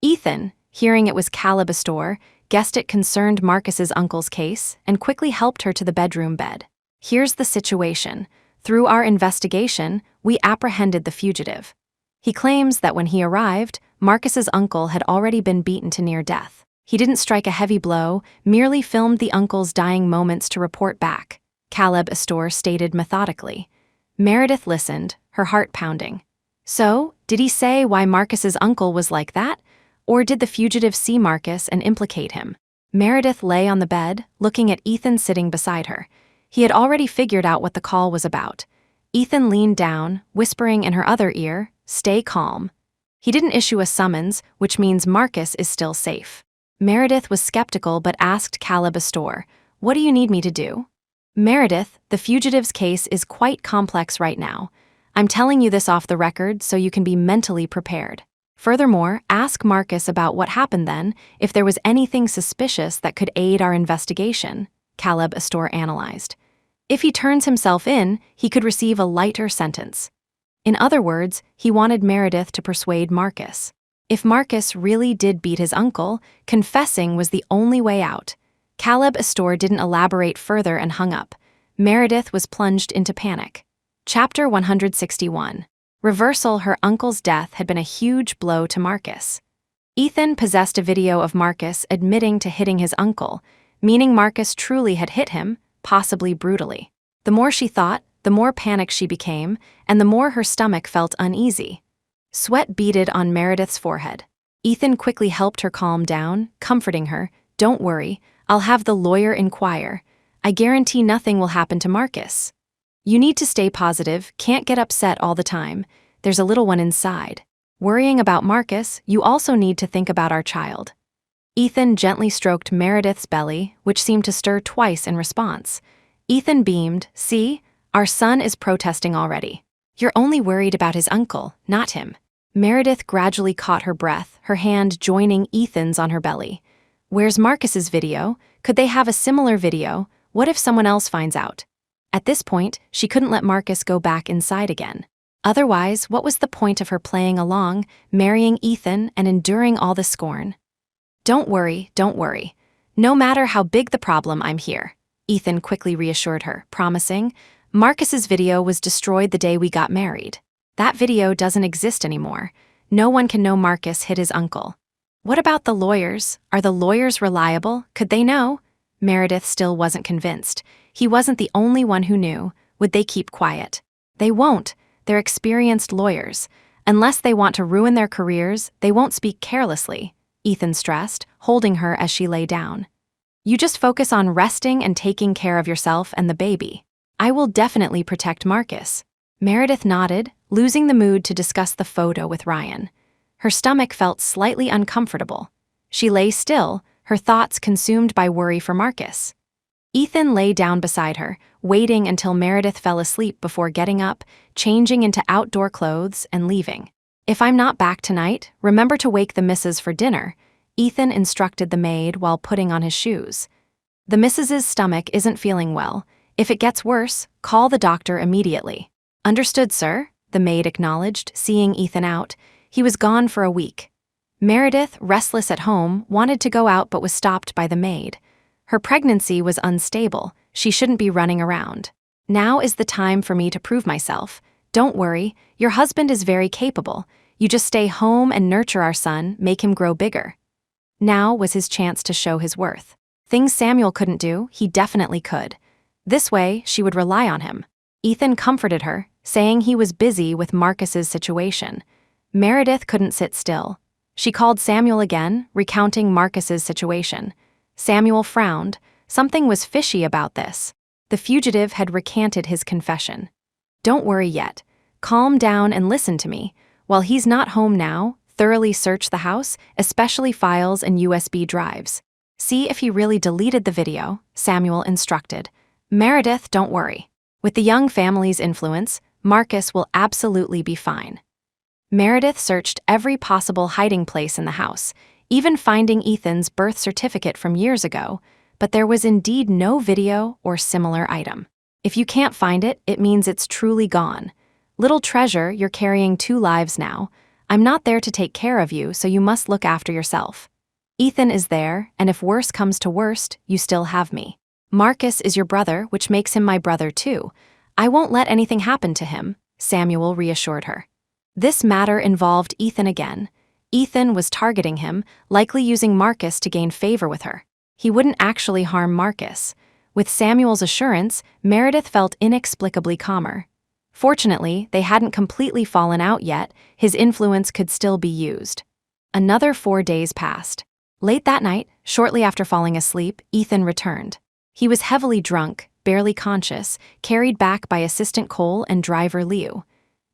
Ethan, hearing it was Caleb Astor, guessed it concerned Marcus's uncle's case and quickly helped her to the bedroom bed. "Here's the situation. Through our investigation, we apprehended the fugitive. He claims that when he arrived, Marcus's uncle had already been beaten to near death. He didn't strike a heavy blow, merely filmed the uncle's dying moments to report back," Caleb Astor stated methodically. Meredith listened, her heart pounding. So, did he say why Marcus's uncle was like that? Or did the fugitive see Marcus and implicate him? Meredith lay on the bed, looking at Ethan sitting beside her. He had already figured out what the call was about. Ethan leaned down, whispering in her other ear, "Stay calm." He didn't issue a summons, which means Marcus is still safe. Meredith was skeptical but asked Caleb Astor, "What do you need me to do?" "Meredith, the fugitive's case is quite complex right now. I'm telling you this off the record so you can be mentally prepared. Furthermore, ask Marcus about what happened then, if there was anything suspicious that could aid our investigation," Caleb Astor analyzed. "If he turns himself in, he could receive a lighter sentence." In other words, he wanted Meredith to persuade Marcus. If Marcus really did beat his uncle, confessing was the only way out. Caleb Astor didn't elaborate further and hung up. Meredith was plunged into panic. Chapter 161. Reversal. Her uncle's death had been a huge blow to Marcus. Ethan possessed a video of Marcus admitting to hitting his uncle, meaning Marcus truly had hit him, possibly brutally. The more she thought, the more panicked she became, and the more her stomach felt uneasy. Sweat beaded on Meredith's forehead. Ethan quickly helped her calm down, comforting her. "Don't worry, I'll have the lawyer inquire. I guarantee nothing will happen to Marcus. You need to stay positive, can't get upset all the time. There's a little one inside. Worrying about Marcus, you also need to think about our child." Ethan gently stroked Meredith's belly, which seemed to stir twice in response. Ethan beamed, "See, our son is protesting already. You're only worried about his uncle, not him." Meredith gradually caught her breath, her hand joining Ethan's on her belly. "Where's Marcus's video? Could they have a similar video? What if someone else finds out?" At this point, she couldn't let Marcus go back inside again. Otherwise, what was the point of her playing along, marrying Ethan, and enduring all the scorn? Don't worry. No matter how big the problem, I'm here," Ethan quickly reassured her, promising. "Marcus's video was destroyed the day we got married. That video doesn't exist anymore. No one can know Marcus hit his uncle." What about the lawyers? Are the lawyers reliable? Could they know? Meredith still wasn't convinced. He wasn't the only one who knew. Would they keep quiet? They won't. They're experienced lawyers. Unless they want to ruin their careers, they won't speak carelessly, Ethan stressed, holding her as she lay down. You just focus on resting and taking care of yourself and the baby. I will definitely protect Marcus. Meredith nodded, losing the mood to discuss the photo with Ryan. Her stomach felt slightly uncomfortable. She lay still, her thoughts consumed by worry for Marcus. Ethan lay down beside her, waiting until Meredith fell asleep before getting up, changing into outdoor clothes, and leaving. If I'm not back tonight, remember to wake the missus for dinner, Ethan instructed the maid while putting on his shoes. The missus's stomach isn't feeling well. If it gets worse, call the doctor immediately. Understood, sir, the maid acknowledged, seeing Ethan out. He was gone for a week. Meredith, restless at home, wanted to go out but was stopped by the maid. Her pregnancy was unstable. She shouldn't be running around. Now is the time for me to prove myself. Don't worry, your husband is very capable. You just stay home and nurture our son, make him grow bigger. Now was his chance to show his worth. Things Samuel couldn't do, he definitely could. This way, she would rely on him. Ethan comforted her, saying he was busy with Marcus's situation. Meredith couldn't sit still. She called Samuel again, recounting Marcus's situation. Samuel frowned. Something was fishy about this. The fugitive had recanted his confession. Don't worry yet. Calm down and listen to me. While he's not home now, thoroughly search the house, especially files and USB drives. See if he really deleted the video, Samuel instructed. Meredith, don't worry. With the young family's influence, Marcus will absolutely be fine. Meredith searched every possible hiding place in the house, even finding Ethan's birth certificate from years ago, but there was indeed no video or similar item. If you can't find it, it means it's truly gone. Little treasure, you're carrying 2 lives now. I'm not there to take care of you, so you must look after yourself. Ethan is there, and if worse comes to worst, you still have me. Marcus is your brother, which makes him my brother too. I won't let anything happen to him, Samuel reassured her. This matter involved Ethan again. Ethan was targeting him, likely using Marcus to gain favor with her. He wouldn't actually harm Marcus. With Samuel's assurance, Meredith felt inexplicably calmer. Fortunately, they hadn't completely fallen out yet. His influence could still be used. Another 4 days passed. Late that night, shortly after falling asleep, Ethan returned. He was heavily drunk, barely conscious, carried back by Assistant Cole and driver Liu.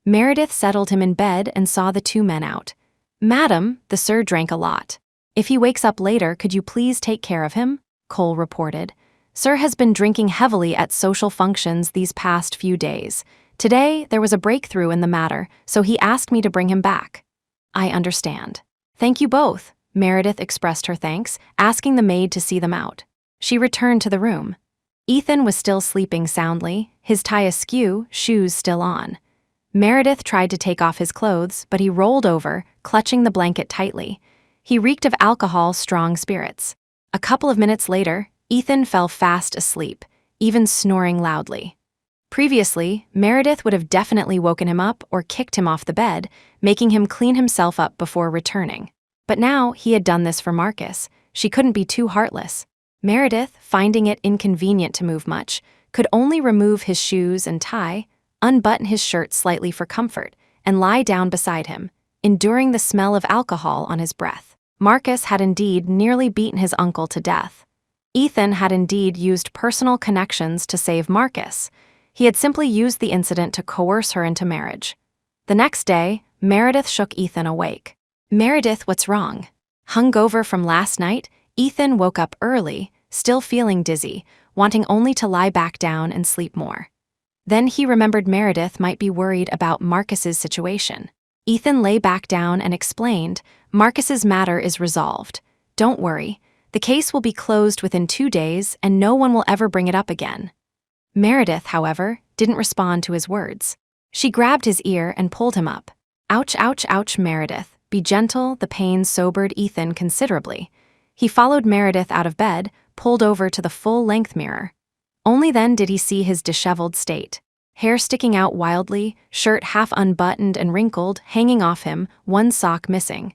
Meredith settled him in bed and saw the 2 men out. Madam, the sir drank a lot. If he wakes up later, could you please take care of him? Cole reported. Sir has been drinking heavily at social functions these past few days. Today, there was a breakthrough in the matter, so he asked me to bring him back. I understand. Thank you both, Meredith expressed her thanks, asking the maid to see them out. She returned to the room. Ethan was still sleeping soundly, his tie askew, shoes still on. Meredith tried to take off his clothes, but he rolled over, clutching the blanket tightly. He reeked of alcohol-strong spirits. A couple of minutes later, Ethan fell fast asleep, even snoring loudly. Previously, Meredith would have definitely woken him up or kicked him off the bed, making him clean himself up before returning. But now he had done this for Marcus. She couldn't be too heartless. Meredith, finding it inconvenient to move much, could only remove his shoes and tie, unbutton his shirt slightly for comfort, and lie down beside him, enduring the smell of alcohol on his breath. Marcus had indeed nearly beaten his uncle to death. Ethan had indeed used personal connections to save Marcus. He had simply used the incident to coerce her into marriage. The next day, Meredith shook Ethan awake. Meredith, what's wrong? Hungover from last night, Ethan woke up early, still feeling dizzy, wanting only to lie back down and sleep more. Then he remembered Meredith might be worried about Marcus's situation. Ethan lay back down and explained, Marcus's matter is resolved. Don't worry. The case will be closed within 2 days and no one will ever bring it up again. Meredith, however, didn't respond to his words. She grabbed his ear and pulled him up. Ouch, ouch, ouch, Meredith. Be gentle, the pain sobered Ethan considerably. He followed Meredith out of bed, pulled over to the full-length mirror. Only then did he see his disheveled state. Hair sticking out wildly, shirt half unbuttoned and wrinkled, hanging off him, one sock missing.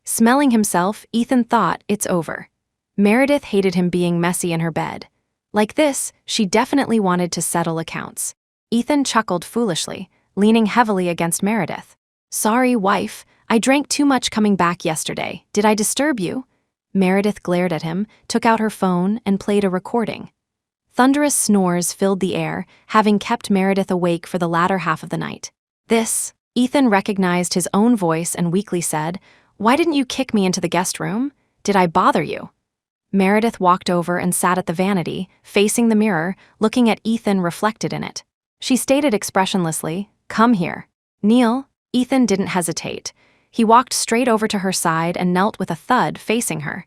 Smelling himself, Ethan thought, it's over. Meredith hated him being messy in her bed. Like this, she definitely wanted to settle accounts. Ethan chuckled foolishly, leaning heavily against Meredith. Sorry, wife, I drank too much coming back yesterday. Did I disturb you? Meredith glared at him, took out her phone, and played a recording. Thunderous snores filled the air, having kept Meredith awake for the latter half of the night. Ethan recognized his own voice and weakly said, "Why didn't you kick me into the guest room? Did I bother you?" Meredith walked over and sat at the vanity, facing the mirror, looking at Ethan reflected in it. She stated expressionlessly, "Come here." "Kneel." Ethan didn't hesitate. He walked straight over to her side and knelt with a thud facing her.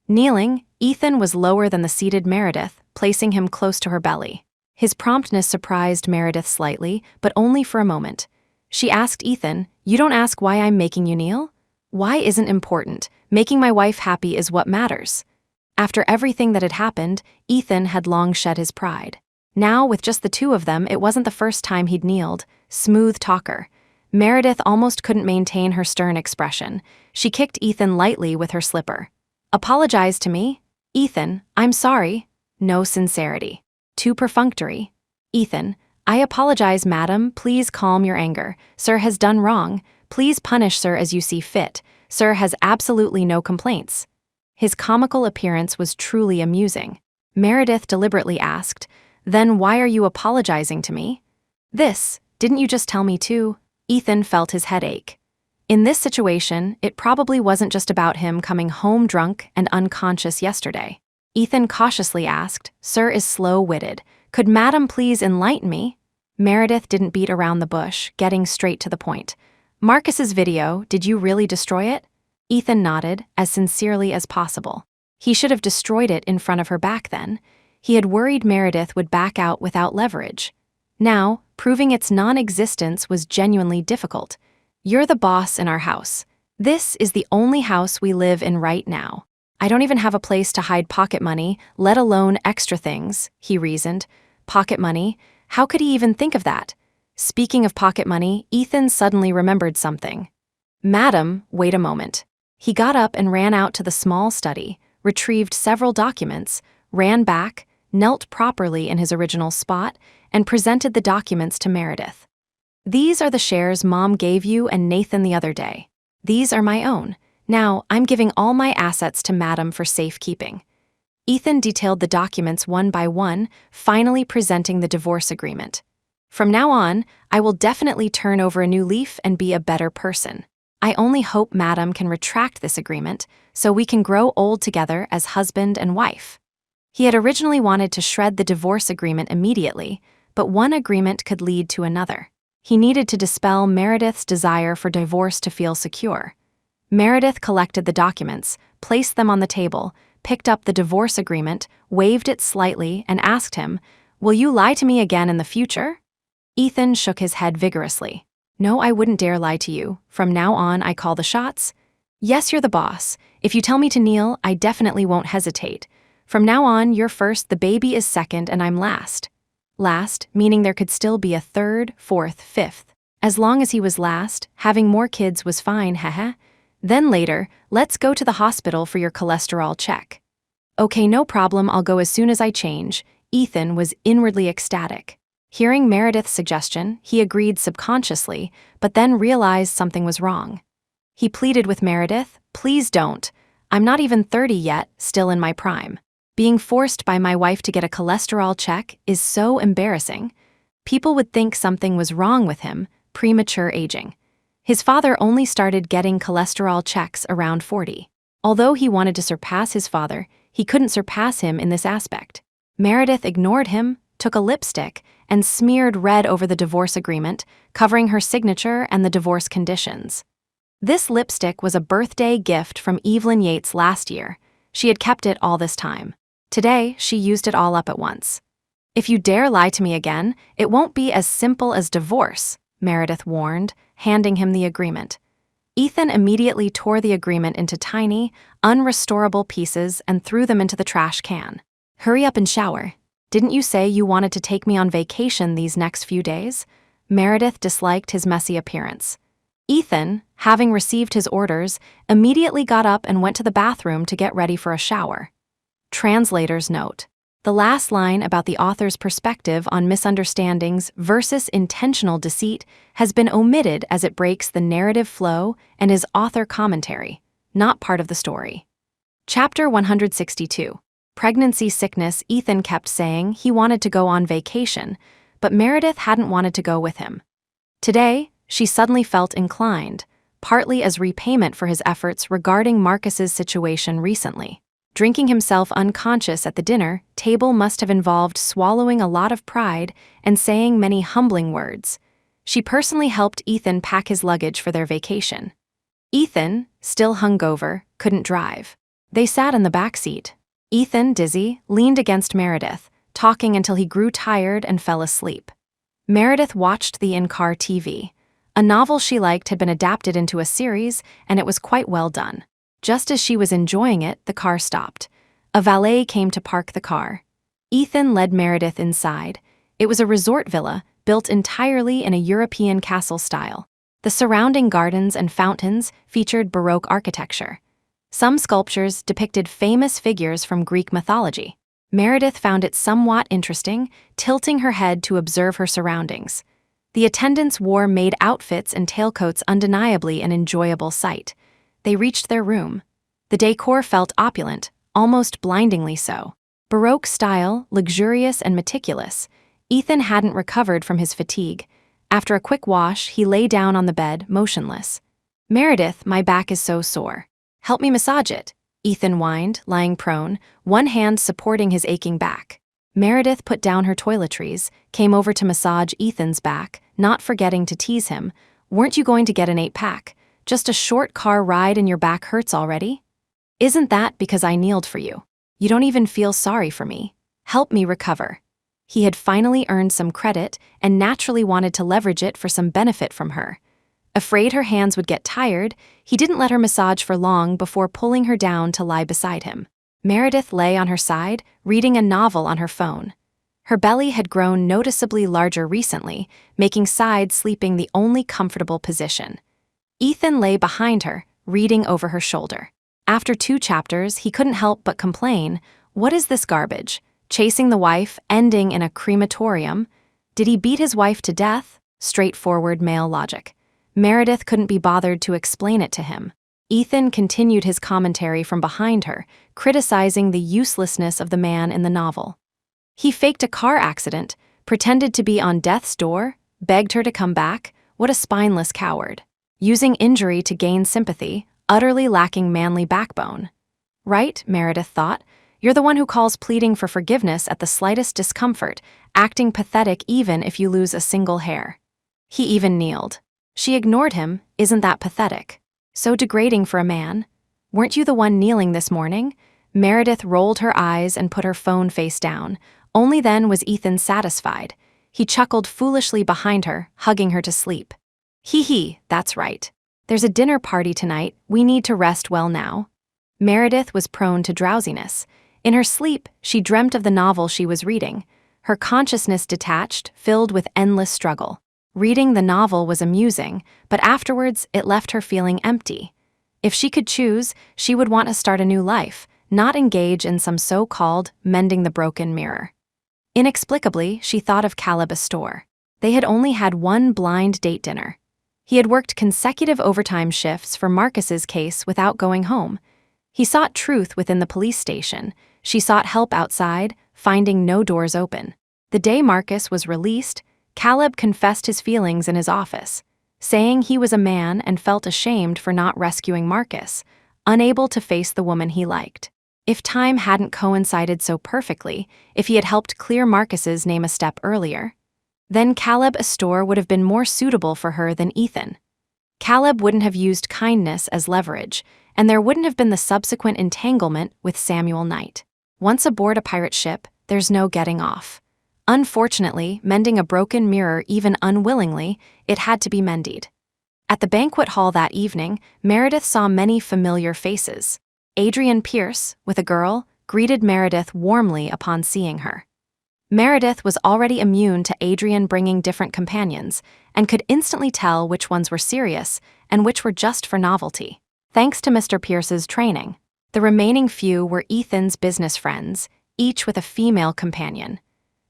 Kneeling, Ethan was lower than the seated Meredith, placing him close to her belly. His promptness surprised Meredith slightly, but only for a moment. She asked Ethan, "You don't ask why I'm making you kneel?" "Why isn't important. Making my wife happy is what matters." After everything that had happened, Ethan had long shed his pride. Now, with just the two of them, it wasn't the first time he'd kneeled. Smooth talker. Meredith almost couldn't maintain her stern expression. She kicked Ethan lightly with her slipper. "Apologize to me." "Ethan, I'm sorry." No sincerity. Too perfunctory. "Ethan, I apologize, madam. Please calm your anger. Sir has done wrong. Please punish sir as you see fit. Sir has absolutely no complaints." His comical appearance was truly amusing. Meredith deliberately asked, "Then why are you apologizing to me?" Didn't you just tell me to?" Ethan felt his head ache. In this situation, it probably wasn't just about him coming home drunk and unconscious yesterday. Ethan cautiously asked, "Sir is slow-witted. Could madam please enlighten me?" Meredith didn't beat around the bush, getting straight to the point. "Marcus's video, did you really destroy it?" Ethan nodded, as sincerely as possible. He should have destroyed it in front of her back then. He had worried Meredith would back out without leverage. Now, proving its non-existence was genuinely difficult. "You're the boss in our house. This is the only house we live in right now. I don't even have a place to hide pocket money, let alone extra things," he reasoned. Pocket money? How could he even think of that? Speaking of pocket money, Ethan suddenly remembered something. "Madam, wait a moment." He got up and ran out to the small study, retrieved several documents, ran back, knelt properly in his original spot, and presented the documents to Meredith. "These are the shares Mom gave you and Nathan the other day. These are my own. Now, I'm giving all my assets to Madam for safekeeping." Ethan detailed the documents one by one, finally presenting the divorce agreement. "From now on, I will definitely turn over a new leaf and be a better person. I only hope Madam can retract this agreement so we can grow old together as husband and wife." He had originally wanted to shred the divorce agreement immediately, but one agreement could lead to another. He needed to dispel Meredith's desire for divorce to feel secure. Meredith collected the documents, placed them on the table, picked up the divorce agreement, waved it slightly, and asked him, "Will you lie to me again in the future?" Ethan shook his head vigorously. "No, I wouldn't dare lie to you. From now on, I call the shots. Yes, you're the boss. If you tell me to kneel, I definitely won't hesitate. From now on, you're first, the baby is second, and I'm last." Last, meaning there could still be a third, fourth, fifth. As long as he was last, having more kids was fine, heh. Then later, "Let's go to the hospital for your cholesterol check." "Okay, no problem, I'll go as soon as I change." Ethan was inwardly ecstatic. Hearing Meredith's suggestion, he agreed subconsciously, but then realized something was wrong. He pleaded with Meredith, "Please don't. I'm not even 30 yet, still in my prime. Being forced by my wife to get a cholesterol check is so embarrassing. People would think something was wrong with him, premature aging." His father only started getting cholesterol checks around 40. Although he wanted to surpass his father, he couldn't surpass him in this aspect. Meredith ignored him, took a lipstick, and smeared red over the divorce agreement, covering her signature and the divorce conditions. This lipstick was a birthday gift from Evelyn Yates last year. She had kept it all this time. Today, she used it all up at once. "If you dare lie to me again, it won't be as simple as divorce," Meredith warned, handing him the agreement. Ethan immediately tore the agreement into tiny, unrestorable pieces and threw them into the trash can. "Hurry up and shower. Didn't you say you wanted to take me on vacation these next few days?" Meredith disliked his messy appearance. Ethan, having received his orders, immediately got up and went to the bathroom to get ready for a shower. Translator's note: the last line about the author's perspective on misunderstandings versus intentional deceit has been omitted as it breaks the narrative flow and is author commentary, not part of the story. Chapter 162. Pregnancy sickness. Ethan kept saying he wanted to go on vacation, but Meredith hadn't wanted to go with him. Today, she suddenly felt inclined, partly as repayment for his efforts regarding Marcus's situation recently. Drinking himself unconscious at the dinner table must have involved swallowing a lot of pride and saying many humbling words. She personally helped Ethan pack his luggage for their vacation. Ethan, still hungover, couldn't drive. They sat in the back seat. Ethan, dizzy, leaned against Meredith, talking until he grew tired and fell asleep. Meredith watched the in-car TV. A novel she liked had been adapted into a series, and it was quite well done. Just as she was enjoying it, the car stopped. A valet came to park the car. Ethan led Meredith inside. It was a resort villa, built entirely in a European castle style. The surrounding gardens and fountains featured Baroque architecture. Some sculptures depicted famous figures from Greek mythology. Meredith found it somewhat interesting, tilting her head to observe her surroundings. The attendants wore maid outfits and tailcoats, undeniably an enjoyable sight. They reached their room. The decor felt opulent, almost blindingly so. Baroque style, luxurious and meticulous. Ethan hadn't recovered from his fatigue. After a quick wash, he lay down on the bed, motionless. "Meredith, my back is so sore. Help me massage it," Ethan whined, lying prone, one hand supporting his aching back. Meredith put down her toiletries, came over to massage Ethan's back, not forgetting to tease him. "Weren't you going to get an 8-pack? Just a short car ride and your back hurts already? Isn't that because I kneeled for you? You don't even feel sorry for me. Help me recover." He had finally earned some credit and naturally wanted to leverage it for some benefit from her. Afraid her hands would get tired, he didn't let her massage for long before pulling her down to lie beside him. Meredith lay on her side, reading a novel on her phone. Her belly had grown noticeably larger recently, making side sleeping the only comfortable position. Ethan lay behind her, reading over her shoulder. After 2 chapters, he couldn't help but complain, "What is this garbage? Chasing the wife, ending in a crematorium? Did he beat his wife to death?" Straightforward male logic. Meredith couldn't be bothered to explain it to him. Ethan continued his commentary from behind her, criticizing the uselessness of the man in the novel. He faked a car accident, pretended to be on death's door, begged her to come back. What a spineless coward. Using injury to gain sympathy, utterly lacking manly backbone. Right, Meredith thought. You're the one who calls pleading for forgiveness at the slightest discomfort, acting pathetic even if you lose a single hair. He even kneeled. She ignored him. Isn't that pathetic? So degrading for a man. Weren't you the one kneeling this morning? Meredith rolled her eyes and put her phone face down. Only then was Ethan satisfied. He chuckled foolishly behind her, hugging her to sleep. Hee, that's right. There's a dinner party tonight. We need to rest well now. Meredith was prone to drowsiness. In her sleep, she dreamt of the novel she was reading. Her consciousness detached, filled with endless struggle. Reading the novel was amusing, but afterwards it left her feeling empty. If she could choose, she would want to start a new life, not engage in some so-called mending the broken mirror. Inexplicably, she thought of Caleb Astor. They had only had one blind date dinner. He had worked consecutive overtime shifts for Marcus's case without going home. He sought truth within the police station. She sought help outside, finding no doors open. The day Marcus was released, Caleb confessed his feelings in his office, saying he was a man and felt ashamed for not rescuing Marcus, unable to face the woman he liked. If time hadn't coincided so perfectly, if he had helped clear Marcus's name a step earlier, then Caleb Astor would have been more suitable for her than Ethan. Caleb wouldn't have used kindness as leverage, and there wouldn't have been the subsequent entanglement with Samuel Knight. Once aboard a pirate ship, there's no getting off. Unfortunately, mending a broken mirror even unwillingly, it had to be mended. At the banquet hall that evening, Meredith saw many familiar faces. Adrian Pierce, with a girl, greeted Meredith warmly upon seeing her. Meredith was already immune to Adrian bringing different companions, and could instantly tell which ones were serious and which were just for novelty. Thanks to Mr. Pierce's training, the remaining few were Ethan's business friends, each with a female companion.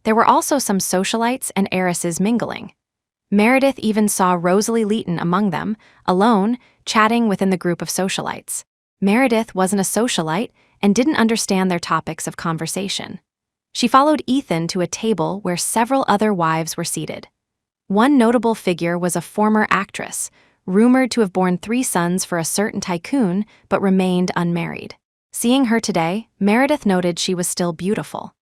There were also some socialites and heiresses mingling. Meredith even saw Rosalie Leighton among them, alone, chatting within the group of socialites. Meredith wasn't a socialite and didn't understand their topics of conversation. She followed Ethan to a table where several other wives were seated. One notable figure was a former actress, rumored to have borne 3 sons for a certain tycoon but remained unmarried. Seeing her today, Meredith noted she was still beautiful.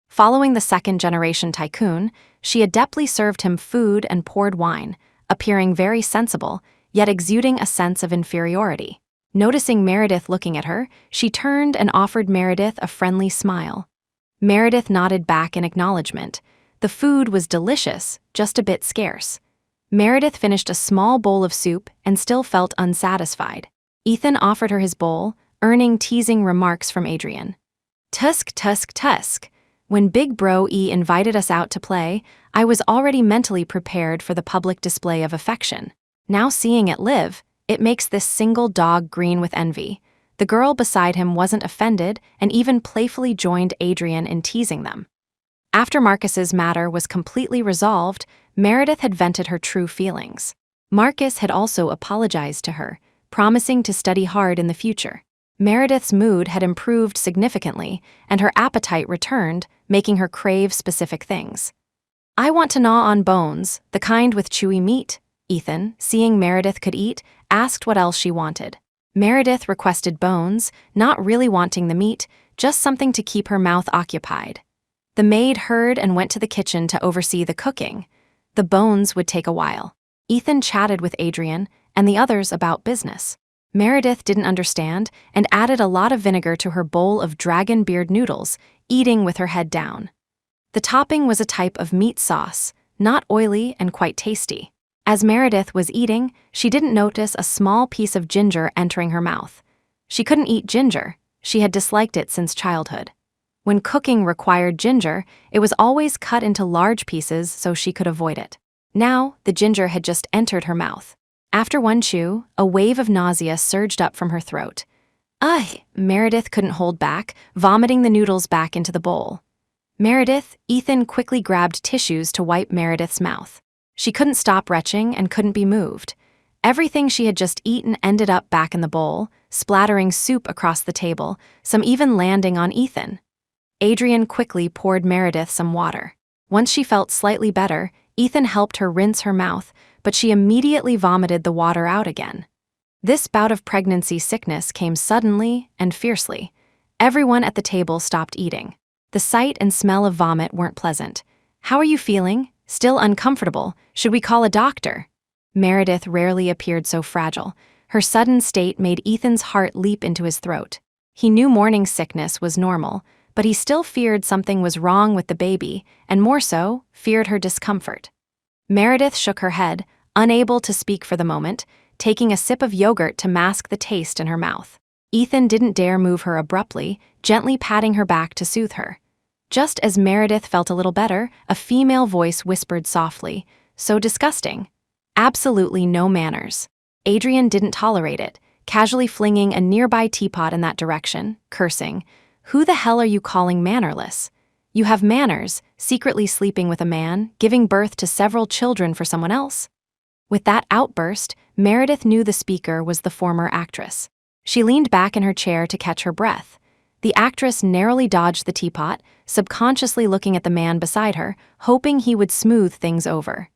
Following the second-generation tycoon, she adeptly served him food and poured wine, appearing very sensible, yet exuding a sense of inferiority. Noticing Meredith looking at her, she turned and offered Meredith a friendly smile. Meredith nodded back in acknowledgement. The food was delicious, just a bit scarce. Meredith finished a small bowl of soup and still felt unsatisfied. Ethan offered her his bowl, earning teasing remarks from Adrian. "Tusk, tusk, tusk. When Big Bro E invited us out to play, I was already mentally prepared for the public display of affection. Now seeing it live, it makes this single dog green with envy." The girl beside him wasn't offended and even playfully joined Adrian in teasing them. After Marcus's matter was completely resolved, Meredith had vented her true feelings. Marcus had also apologized to her, promising to study hard in the future. Meredith's mood had improved significantly, and her appetite returned, making her crave specific things. "I want to gnaw on bones, the kind with chewy meat," Ethan, seeing Meredith could eat, asked what else she wanted. Meredith requested bones, not really wanting the meat, just something to keep her mouth occupied. The maid heard and went to the kitchen to oversee the cooking. The bones would take a while. Ethan chatted with Adrian and the others about business. Meredith didn't understand and added a lot of vinegar to her bowl of dragon beard noodles, eating with her head down. The topping was a type of meat sauce, not oily and quite tasty. As Meredith was eating, she didn't notice a small piece of ginger entering her mouth. She couldn't eat ginger. She had disliked it since childhood. When cooking required ginger, it was always cut into large pieces so she could avoid it. Now, the ginger had just entered her mouth. After one chew, a wave of nausea surged up from her throat. "Ugh!" Meredith couldn't hold back, vomiting the noodles back into the bowl. Ethan quickly grabbed tissues to wipe Meredith's mouth. She couldn't stop retching and couldn't be moved. Everything she had just eaten ended up back in the bowl, splattering soup across the table, some even landing on Ethan. Adrian quickly poured Meredith some water. Once she felt slightly better, Ethan helped her rinse her mouth, but she immediately vomited the water out again. This bout of pregnancy sickness came suddenly and fiercely. Everyone at the table stopped eating. The sight and smell of vomit weren't pleasant. "How are you feeling? Still uncomfortable? Should we call a doctor?" Meredith rarely appeared so fragile. Her sudden state made Ethan's heart leap into his throat. He knew morning sickness was normal, but he still feared something was wrong with the baby, and more so, feared her discomfort. Meredith shook her head, unable to speak for the moment, taking a sip of yogurt to mask the taste in her mouth. Ethan didn't dare move her abruptly, gently patting her back to soothe her. Just as Meredith felt a little better, a female voice whispered softly, "So disgusting. Absolutely no manners." Adrian didn't tolerate it, casually flinging a nearby teapot in that direction, cursing, "Who the hell are you calling mannerless? You have manners, secretly sleeping with a man, giving birth to several children for someone else." With that outburst, Meredith knew the speaker was the former actress. She leaned back in her chair to catch her breath. The actress narrowly dodged the teapot, subconsciously looking at the man beside her, hoping he would smooth things over.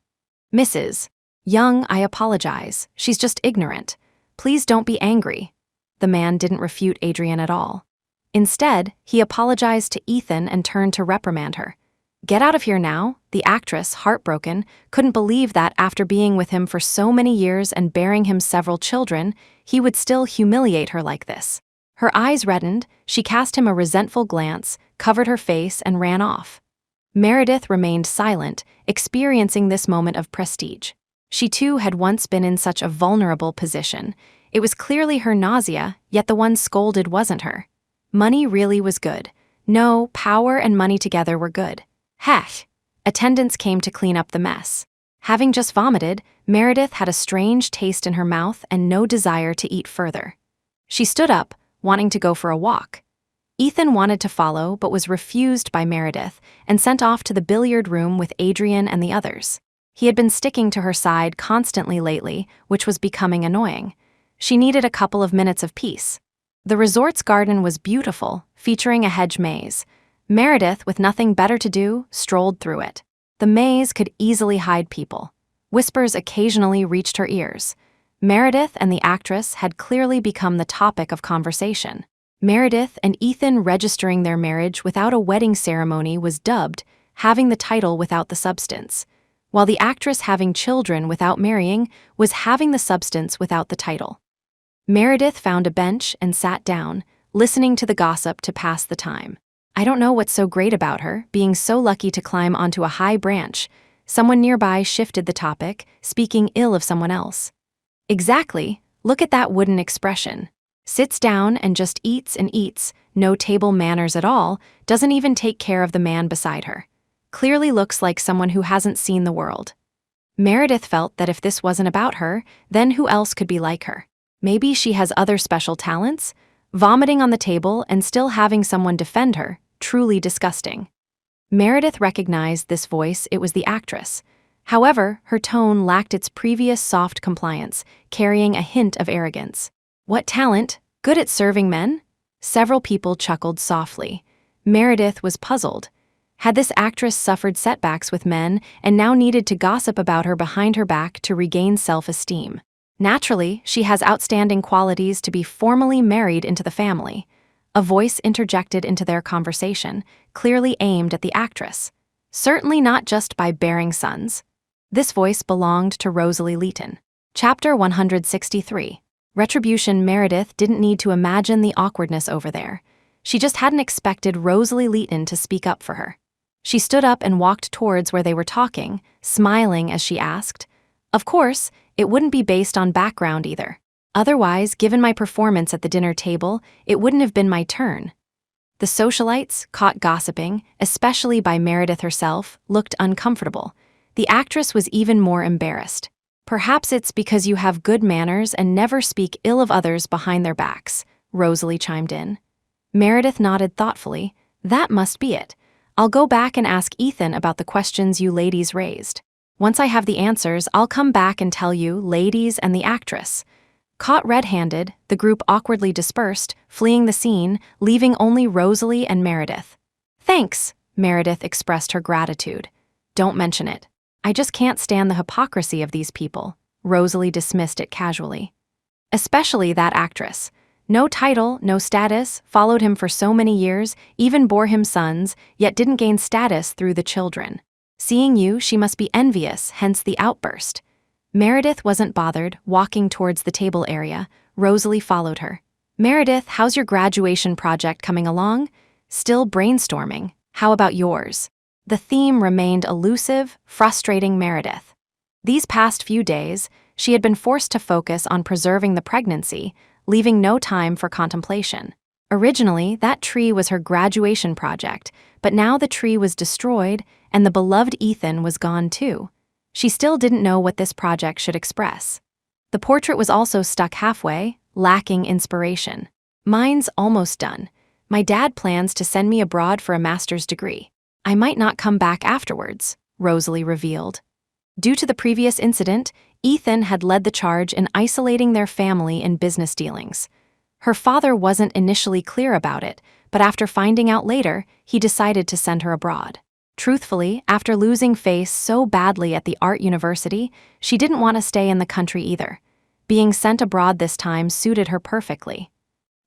"Mrs. Young, I apologize. She's just ignorant. Please don't be angry." The man didn't refute Adrian at all. Instead, he apologized to Ethan and turned to reprimand her. "Get out of here now." The actress, heartbroken, couldn't believe that after being with him for so many years and bearing him several children, he would still humiliate her like this. Her eyes reddened, she cast him a resentful glance, covered her face, and ran off. Meredith remained silent, experiencing this moment of prestige. She too had once been in such a vulnerable position. It was clearly her nausea, yet the one scolded wasn't her. Money really was good. No, power and money together were good. Heck! Attendants came to clean up the mess. Having just vomited, Meredith had a strange taste in her mouth and no desire to eat further. She stood up, wanting to go for a walk. Ethan wanted to follow but was refused by Meredith and sent off to the billiard room with Adrian and the others. He had been sticking to her side constantly lately, which was becoming annoying. She needed a couple of minutes of peace. The resort's garden was beautiful, featuring a hedge maze. Meredith, with nothing better to do, strolled through it. The maze could easily hide people. Whispers occasionally reached her ears. Meredith and the actress had clearly become the topic of conversation. Meredith and Ethan registering their marriage without a wedding ceremony was dubbed having the title without the substance, while the actress having children without marrying was having the substance without the title. Meredith found a bench and sat down, listening to the gossip to pass the time. I don't know what's so great about her, being so lucky to climb onto a high branch. Someone nearby shifted the topic, speaking ill of someone else. Exactly, look at that wooden expression. Sits down and just eats and eats, no table manners at all, doesn't even take care of the man beside her. Clearly looks like someone who hasn't seen the world. Meredith felt that if this wasn't about her, then who else could be like her? Maybe she has other special talents? Vomiting on the table and still having someone defend her, truly disgusting. Meredith recognized this voice, it was the actress. However, her tone lacked its previous soft compliance, carrying a hint of arrogance. What talent? Good at serving men? Several people chuckled softly. Meredith was puzzled. Had this actress suffered setbacks with men and now needed to gossip about her behind her back to regain self-esteem? Naturally, she has outstanding qualities to be formally married into the family. A voice interjected into their conversation, clearly aimed at the actress. Certainly not just by bearing sons. This voice belonged to Rosalie Leighton. Chapter 163. Retribution. Meredith didn't need to imagine the awkwardness over there. She just hadn't expected Rosalie Leighton to speak up for her. She stood up and walked towards where they were talking, smiling as she asked, "Of course, it wouldn't be based on background either. Otherwise, given my performance at the dinner table, it wouldn't have been my turn." The socialites, caught gossiping, especially by Meredith herself, looked uncomfortable. The actress was even more embarrassed. "Perhaps it's because you have good manners and never speak ill of others behind their backs," Rosalie chimed in. Meredith nodded thoughtfully. "That must be it. I'll go back and ask Ethan about the questions you ladies raised. Once I have the answers, I'll come back and tell you, ladies and the actress." Caught red-handed, the group awkwardly dispersed, fleeing the scene, leaving only Rosalie and Meredith. "Thanks," Meredith expressed her gratitude. "Don't mention it. I just can't stand the hypocrisy of these people," Rosalie dismissed it casually. Especially that actress. No title, no status, followed him for so many years, even bore him sons, yet didn't gain status through the children. Seeing you, she must be envious, hence the outburst. Meredith wasn't bothered, walking towards the table area. Rosalie followed her. "Meredith, how's your graduation project coming along?" "Still brainstorming. How about yours?" The theme remained elusive, frustrating Meredith. These past few days, she had been forced to focus on preserving the pregnancy, leaving no time for contemplation. Originally, that tree was her graduation project, but now the tree was destroyed and the beloved Ethan was gone too. She still didn't know what this project should express. The portrait was also stuck halfway, lacking inspiration. "Mine's almost done. My dad plans to send me abroad for a master's degree. I might not come back afterwards," Rosalie revealed. Due to the previous incident, Ethan had led the charge in isolating their family in business dealings. Her father wasn't initially clear about it, but after finding out later, he decided to send her abroad. Truthfully, after losing face so badly at the art university, she didn't want to stay in the country either. Being sent abroad this time suited her perfectly.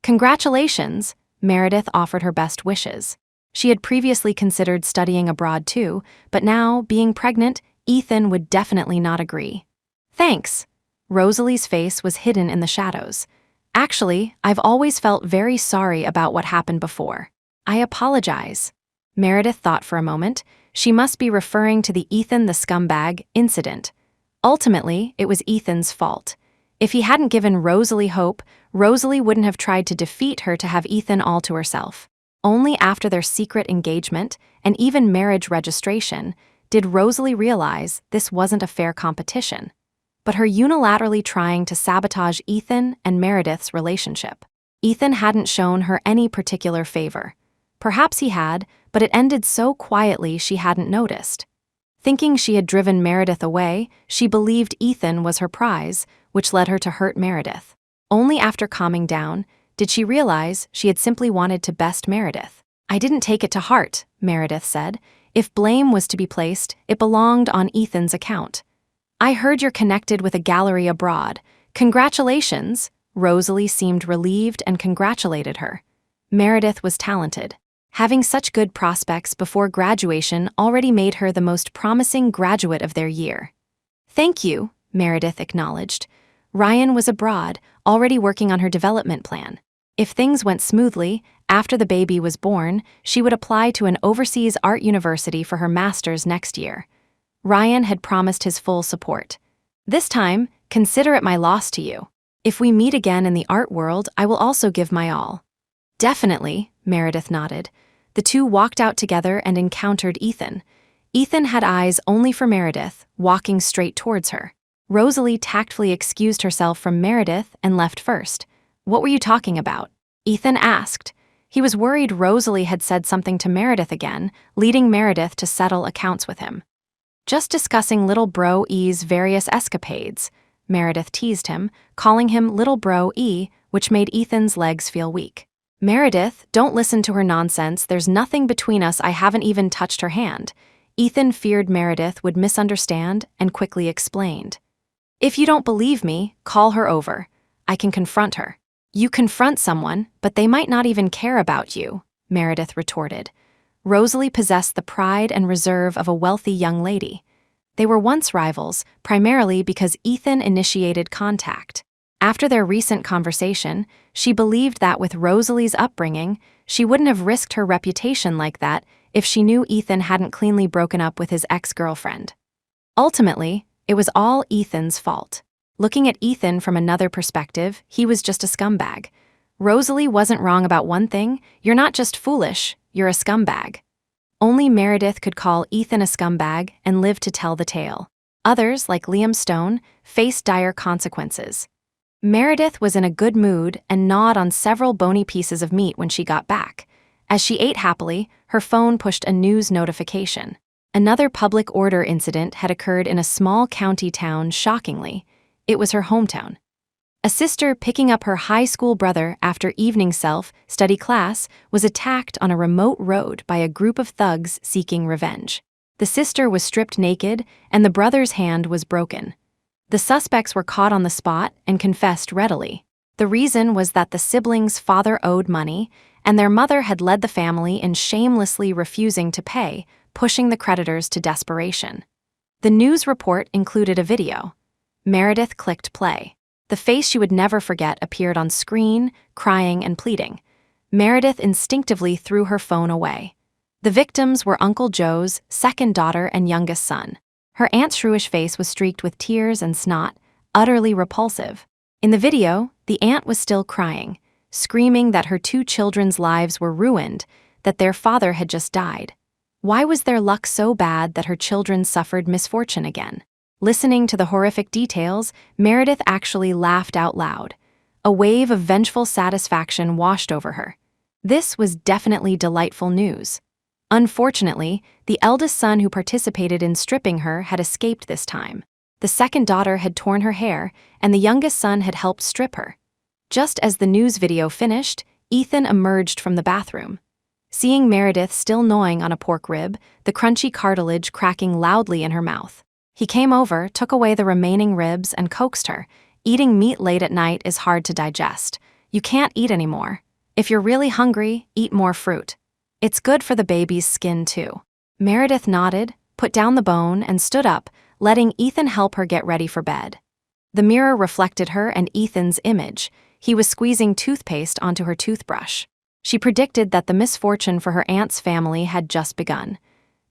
"Congratulations," Meredith offered her best wishes. She had previously considered studying abroad too, but now, being pregnant, Ethan would definitely not agree. "Thanks." Rosalie's face was hidden in the shadows. "Actually, I've always felt very sorry about what happened before. I apologize." Meredith thought for a moment. She must be referring to the Ethan the scumbag incident. Ultimately, it was Ethan's fault. If he hadn't given Rosalie hope, Rosalie wouldn't have tried to defeat her to have Ethan all to herself. Only after their secret engagement, and even marriage registration, did Rosalie realize this wasn't a fair competition, but her unilaterally trying to sabotage Ethan and Meredith's relationship. Ethan hadn't shown her any particular favor. Perhaps he had, but it ended so quietly she hadn't noticed. Thinking she had driven Meredith away, she believed Ethan was her prize, which led her to hurt Meredith. Only after calming down did she realize she had simply wanted to best Meredith. "I didn't take it to heart," Meredith said. "If blame was to be placed, it belonged on Ethan's account. I heard you're connected with a gallery abroad. Congratulations!" Rosalie seemed relieved and congratulated her. Meredith was talented. Having such good prospects before graduation already made her the most promising graduate of their year. "Thank you," Meredith acknowledged. Ryan was abroad, already working on her development plan. If things went smoothly, after the baby was born, she would apply to an overseas art university for her master's next year. Ryan had promised his full support. "This time, consider it my loss to you. If we meet again in the art world, I will also give my all." "Definitely," Meredith nodded. The two walked out together and encountered Ethan. Ethan had eyes only for Meredith, walking straight towards her. Rosalie tactfully excused herself from Meredith and left first. "What were you talking about?" Ethan asked. He was worried Rosalie had said something to Meredith again, leading Meredith to settle accounts with him. "Just discussing little bro E's various escapades," Meredith teased him, calling him little bro E, which made Ethan's legs feel weak. "Meredith, don't listen to her nonsense. There's nothing between us. I haven't even touched her hand." Ethan feared Meredith would misunderstand and quickly explained. "If you don't believe me, call her over. I can confront her." "You confront someone, but they might not even care about you," Meredith retorted. Rosalie possessed the pride and reserve of a wealthy young lady. They were once rivals, primarily because Ethan initiated contact. After their recent conversation, she believed that with Rosalie's upbringing, she wouldn't have risked her reputation like that if she knew Ethan hadn't cleanly broken up with his ex-girlfriend. Ultimately, it was all Ethan's fault. Looking at Ethan from another perspective, he was just a scumbag. Rosalie wasn't wrong about one thing: you're not just foolish, you're a scumbag. Only Meredith could call Ethan a scumbag and live to tell the tale. Others, like Liam Stone, faced dire consequences. Meredith was in a good mood and gnawed on several bony pieces of meat when she got back. As she ate happily, her phone pushed a news notification. Another public order incident had occurred in a small county town. Shockingly, it was her hometown. A sister picking up her high school brother after evening self-study class was attacked on a remote road by a group of thugs seeking revenge. The sister was stripped naked, and the brother's hand was broken. The suspects were caught on the spot and confessed readily. The reason was that the siblings' father owed money, and their mother had led the family in shamelessly refusing to pay, pushing the creditors to desperation. The news report included a video. Meredith clicked play. The face she would never forget appeared on screen, crying and pleading. Meredith instinctively threw her phone away. The victims were Uncle Joe's second daughter and youngest son. Her aunt's shrewish face was streaked with tears and snot, utterly repulsive. In the video, the aunt was still crying, screaming that her two children's lives were ruined, that their father had just died. Why was their luck so bad that her children suffered misfortune again? Listening to the horrific details, Meredith actually laughed out loud. A wave of vengeful satisfaction washed over her. This was definitely delightful news. Unfortunately, the eldest son who participated in stripping her had escaped this time. The second daughter had torn her hair, and the youngest son had helped strip her. Just as the news video finished, Ethan emerged from the bathroom. Seeing Meredith still gnawing on a pork rib, the crunchy cartilage cracking loudly in her mouth. He came over, took away the remaining ribs, and coaxed her. "Eating meat late at night is hard to digest. You can't eat anymore. If you're really hungry, eat more fruit. It's good for the baby's skin, too." Meredith nodded, put down the bone, and stood up, letting Ethan help her get ready for bed. The mirror reflected her and Ethan's image. He was squeezing toothpaste onto her toothbrush. She predicted that the misfortune for her aunt's family had just begun.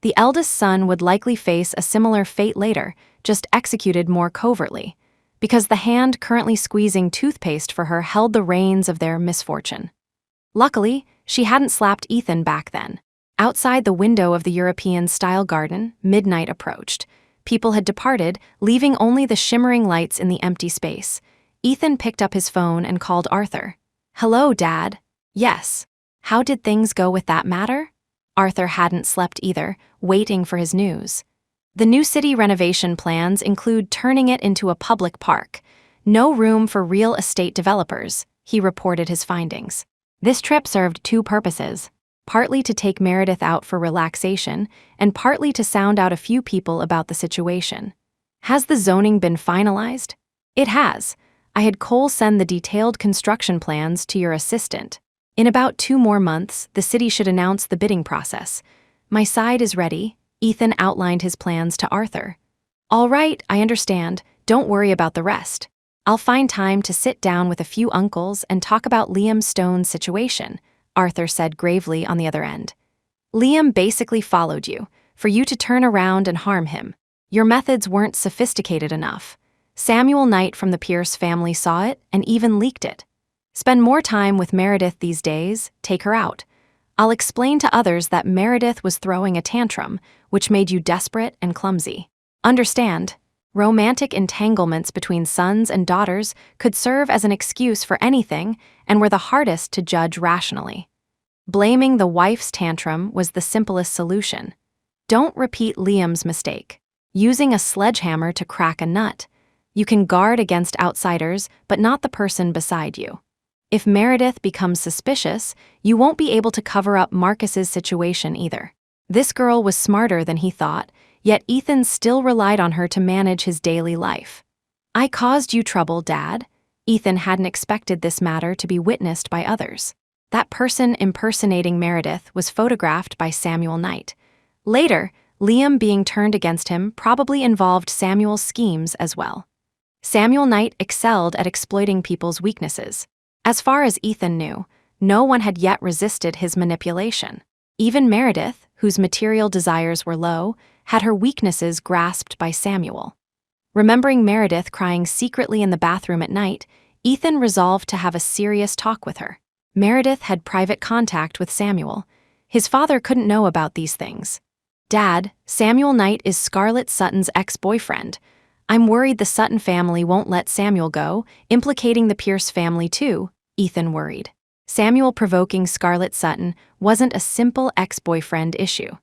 The eldest son would likely face a similar fate later, just executed more covertly, because the hand currently squeezing toothpaste for her held the reins of their misfortune. Luckily, she hadn't slapped Ethan back then. Outside the window of the European-style garden, midnight approached. People had departed, leaving only the shimmering lights in the empty space. Ethan picked up his phone and called Arthur. "Hello, Dad." "Yes." "How did things go with that matter?" Arthur hadn't slept either, waiting for his news. "The new city renovation plans include turning it into a public park. No room for real estate developers," he reported his findings. This trip served two purposes, partly to take Meredith out for relaxation and partly to sound out a few people about the situation. "Has the zoning been finalized?" "It has. I had Cole send the detailed construction plans to your assistant. In about 2 more months, the city should announce the bidding process. My side is ready." Ethan outlined his plans to Arthur. "All right, I understand. Don't worry about the rest. I'll find time to sit down with a few uncles and talk about Liam Stone's situation," Arthur said gravely on the other end. "Liam basically followed you, for you to turn around and harm him. Your methods weren't sophisticated enough. Samuel Knight from the Pierce family saw it and even leaked it. Spend more time with Meredith these days, take her out. I'll explain to others that Meredith was throwing a tantrum, which made you desperate and clumsy. Understand, romantic entanglements between sons and daughters could serve as an excuse for anything and were the hardest to judge rationally. Blaming the wife's tantrum was the simplest solution. Don't repeat Liam's mistake. Using a sledgehammer to crack a nut. You can guard against outsiders, but not the person beside you. If Meredith becomes suspicious, you won't be able to cover up Marcus's situation either. This girl was smarter than he thought, yet Ethan still relied on her to manage his daily life. "I caused you trouble, Dad." Ethan hadn't expected this matter to be witnessed by others. That person impersonating Meredith was photographed by Samuel Knight. Later, Liam being turned against him probably involved Samuel's schemes as well. Samuel Knight excelled at exploiting people's weaknesses. As far as Ethan knew, no one had yet resisted his manipulation. Even Meredith, whose material desires were low, had her weaknesses grasped by Samuel. Remembering Meredith crying secretly in the bathroom at night, Ethan resolved to have a serious talk with her. Meredith had private contact with Samuel. His father couldn't know about these things. "Dad, Samuel Knight is Scarlett Sutton's ex-boyfriend. I'm worried the Sutton family won't let Samuel go, implicating the Pierce family too," Ethan worried. Samuel provoking Scarlett Sutton wasn't a simple ex-boyfriend issue.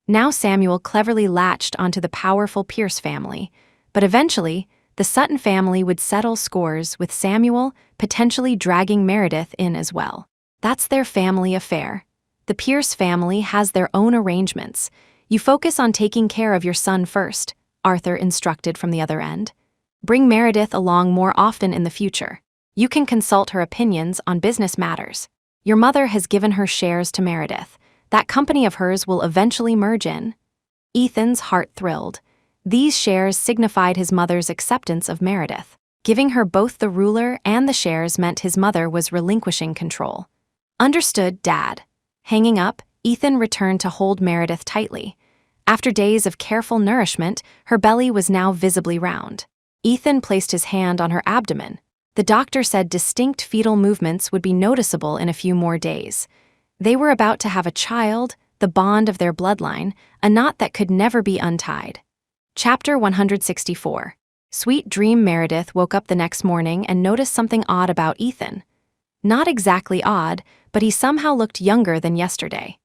Now Samuel cleverly latched onto the powerful Pierce family, but eventually, the Sutton family would settle scores with Samuel, potentially dragging Meredith in as well. That's their family affair. The Pierce family has their own arrangements. You focus on taking care of your son first, Arthur instructed from the other end. Bring Meredith along more often in the future. You can consult her opinions on business matters. Your mother has given her shares to Meredith. That company of hers will eventually merge in. Ethan's heart thrilled. These shares signified his mother's acceptance of Meredith. Giving her both the ruler and the shares meant his mother was relinquishing control. "Understood, Dad." Hanging up, Ethan returned to hold Meredith tightly. After days of careful nourishment, her belly was now visibly round. Ethan placed his hand on her abdomen. The doctor said distinct fetal movements would be noticeable in a few more days. They were about to have a child, the bond of their bloodline, a knot that could never be untied. Chapter 164. Sweet Dream Meredith woke up the next morning and noticed something odd about Ethan. Not exactly odd, but he somehow looked younger than yesterday.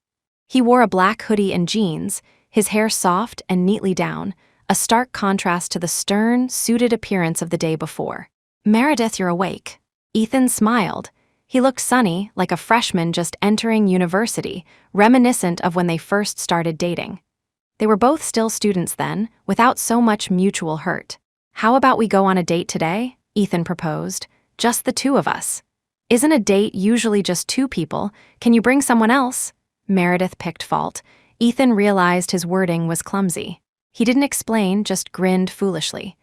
He wore a black hoodie and jeans, his hair soft and neatly down, a stark contrast to the stern, suited appearance of the day before. "Meredith, you're awake." Ethan smiled. He looked sunny, like a freshman just entering university, reminiscent of when they first started dating. They were both still students then, without so much mutual hurt. "How about we go on a date today?" Ethan proposed. "Just the two of us." "Isn't a date usually just two people? Can you bring someone else?" Meredith picked fault. Ethan realized his wording was clumsy. He didn't explain, just grinned foolishly.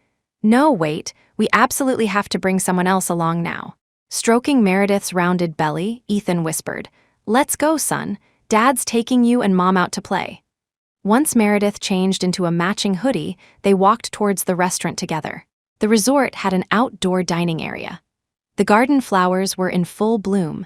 "No, wait, we absolutely have to bring someone else along now." Stroking Meredith's rounded belly, Ethan whispered, "Let's go, son. Dad's taking you and Mom out to play." Once Meredith changed into a matching hoodie, they walked towards the restaurant together. The resort had an outdoor dining area. The garden flowers were in full bloom.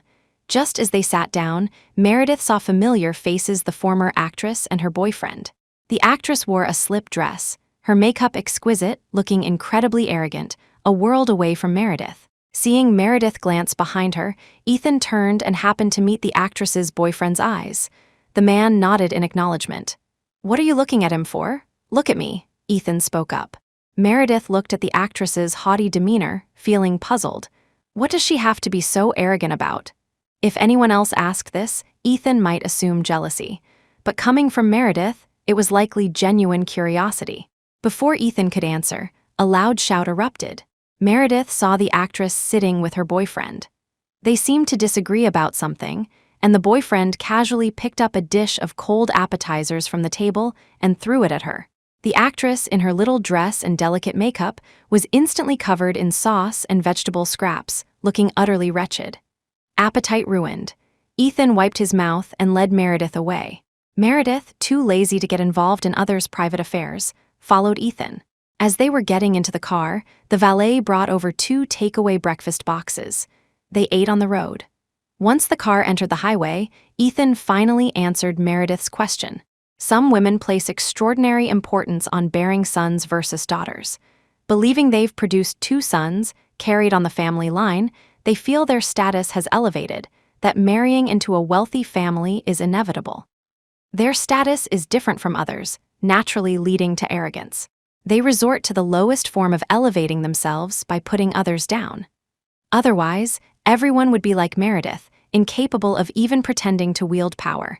Just as they sat down, Meredith saw familiar faces: the former actress and her boyfriend. The actress wore a slip dress, her makeup exquisite, looking incredibly arrogant, a world away from Meredith. Seeing Meredith glance behind her, Ethan turned and happened to meet the actress's boyfriend's eyes. The man nodded in acknowledgement. "What are you looking at him for? Look at me," Ethan spoke up. Meredith looked at the actress's haughty demeanor, feeling puzzled. What does she have to be so arrogant about? If anyone else asked this, Ethan might assume jealousy. But coming from Meredith, it was likely genuine curiosity. Before Ethan could answer, a loud shout erupted. Meredith saw the actress sitting with her boyfriend. They seemed to disagree about something, and the boyfriend casually picked up a dish of cold appetizers from the table and threw it at her. The actress, in her little dress and delicate makeup, was instantly covered in sauce and vegetable scraps, looking utterly wretched. Appetite ruined. Ethan wiped his mouth and led Meredith away. Meredith, too lazy to get involved in others' private affairs, followed Ethan. As they were getting into the car, the valet brought over 2 takeaway breakfast boxes. They ate on the road. Once the car entered the highway, Ethan finally answered Meredith's question. Some women place extraordinary importance on bearing sons versus daughters. Believing they've produced 2 sons, carried on the family line, they feel their status has elevated, that marrying into a wealthy family is inevitable. Their status is different from others, naturally leading to arrogance. They resort to the lowest form of elevating themselves by putting others down. Otherwise, everyone would be like Meredith, incapable of even pretending to wield power.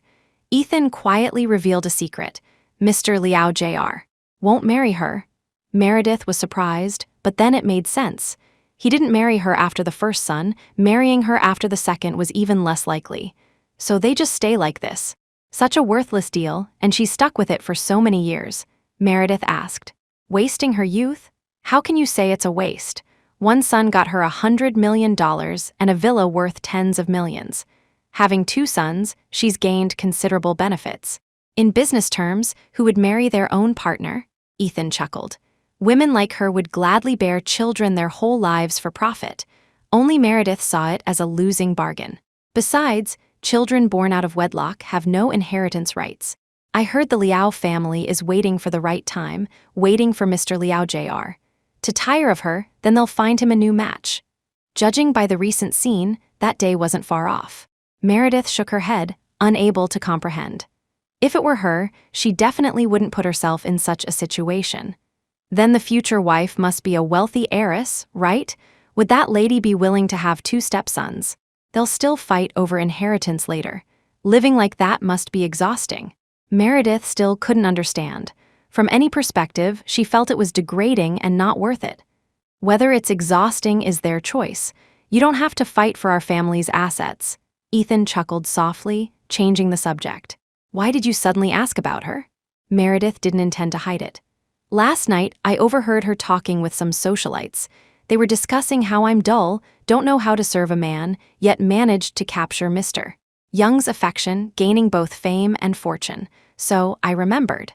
Ethan quietly revealed a secret. Mr. Liao Jr. won't marry her. Meredith was surprised, but then it made sense. He didn't marry her after the first son, marrying her after the second was even less likely. So they just stay like this. Such a worthless deal, and she stuck with it for so many years. Meredith asked. Wasting her youth? How can you say it's a waste? One son got her $100 million and a villa worth tens of millions. Having 2 sons, she's gained considerable benefits. In business terms, who would marry their own partner? Ethan chuckled. Women like her would gladly bear children their whole lives for profit. Only Meredith saw it as a losing bargain. Besides, children born out of wedlock have no inheritance rights. I heard the Liao family is waiting for the right time, waiting for Mr. Liao Jr. to tire of her, then they'll find him a new match. Judging by the recent scene, that day wasn't far off. Meredith shook her head, unable to comprehend. If it were her, she definitely wouldn't put herself in such a situation. Then the future wife must be a wealthy heiress, right? Would that lady be willing to have 2 stepsons? They'll still fight over inheritance later. Living like that must be exhausting. Meredith still couldn't understand. From any perspective, she felt it was degrading and not worth it. Whether it's exhausting is their choice. You don't have to fight for our family's assets. Ethan chuckled softly, changing the subject. Why did you suddenly ask about her? Meredith didn't intend to hide it. Last night, I overheard her talking with some socialites. They were discussing how I'm dull, don't know how to serve a man, yet managed to capture Mr. Young's affection, gaining both fame and fortune. So I remembered.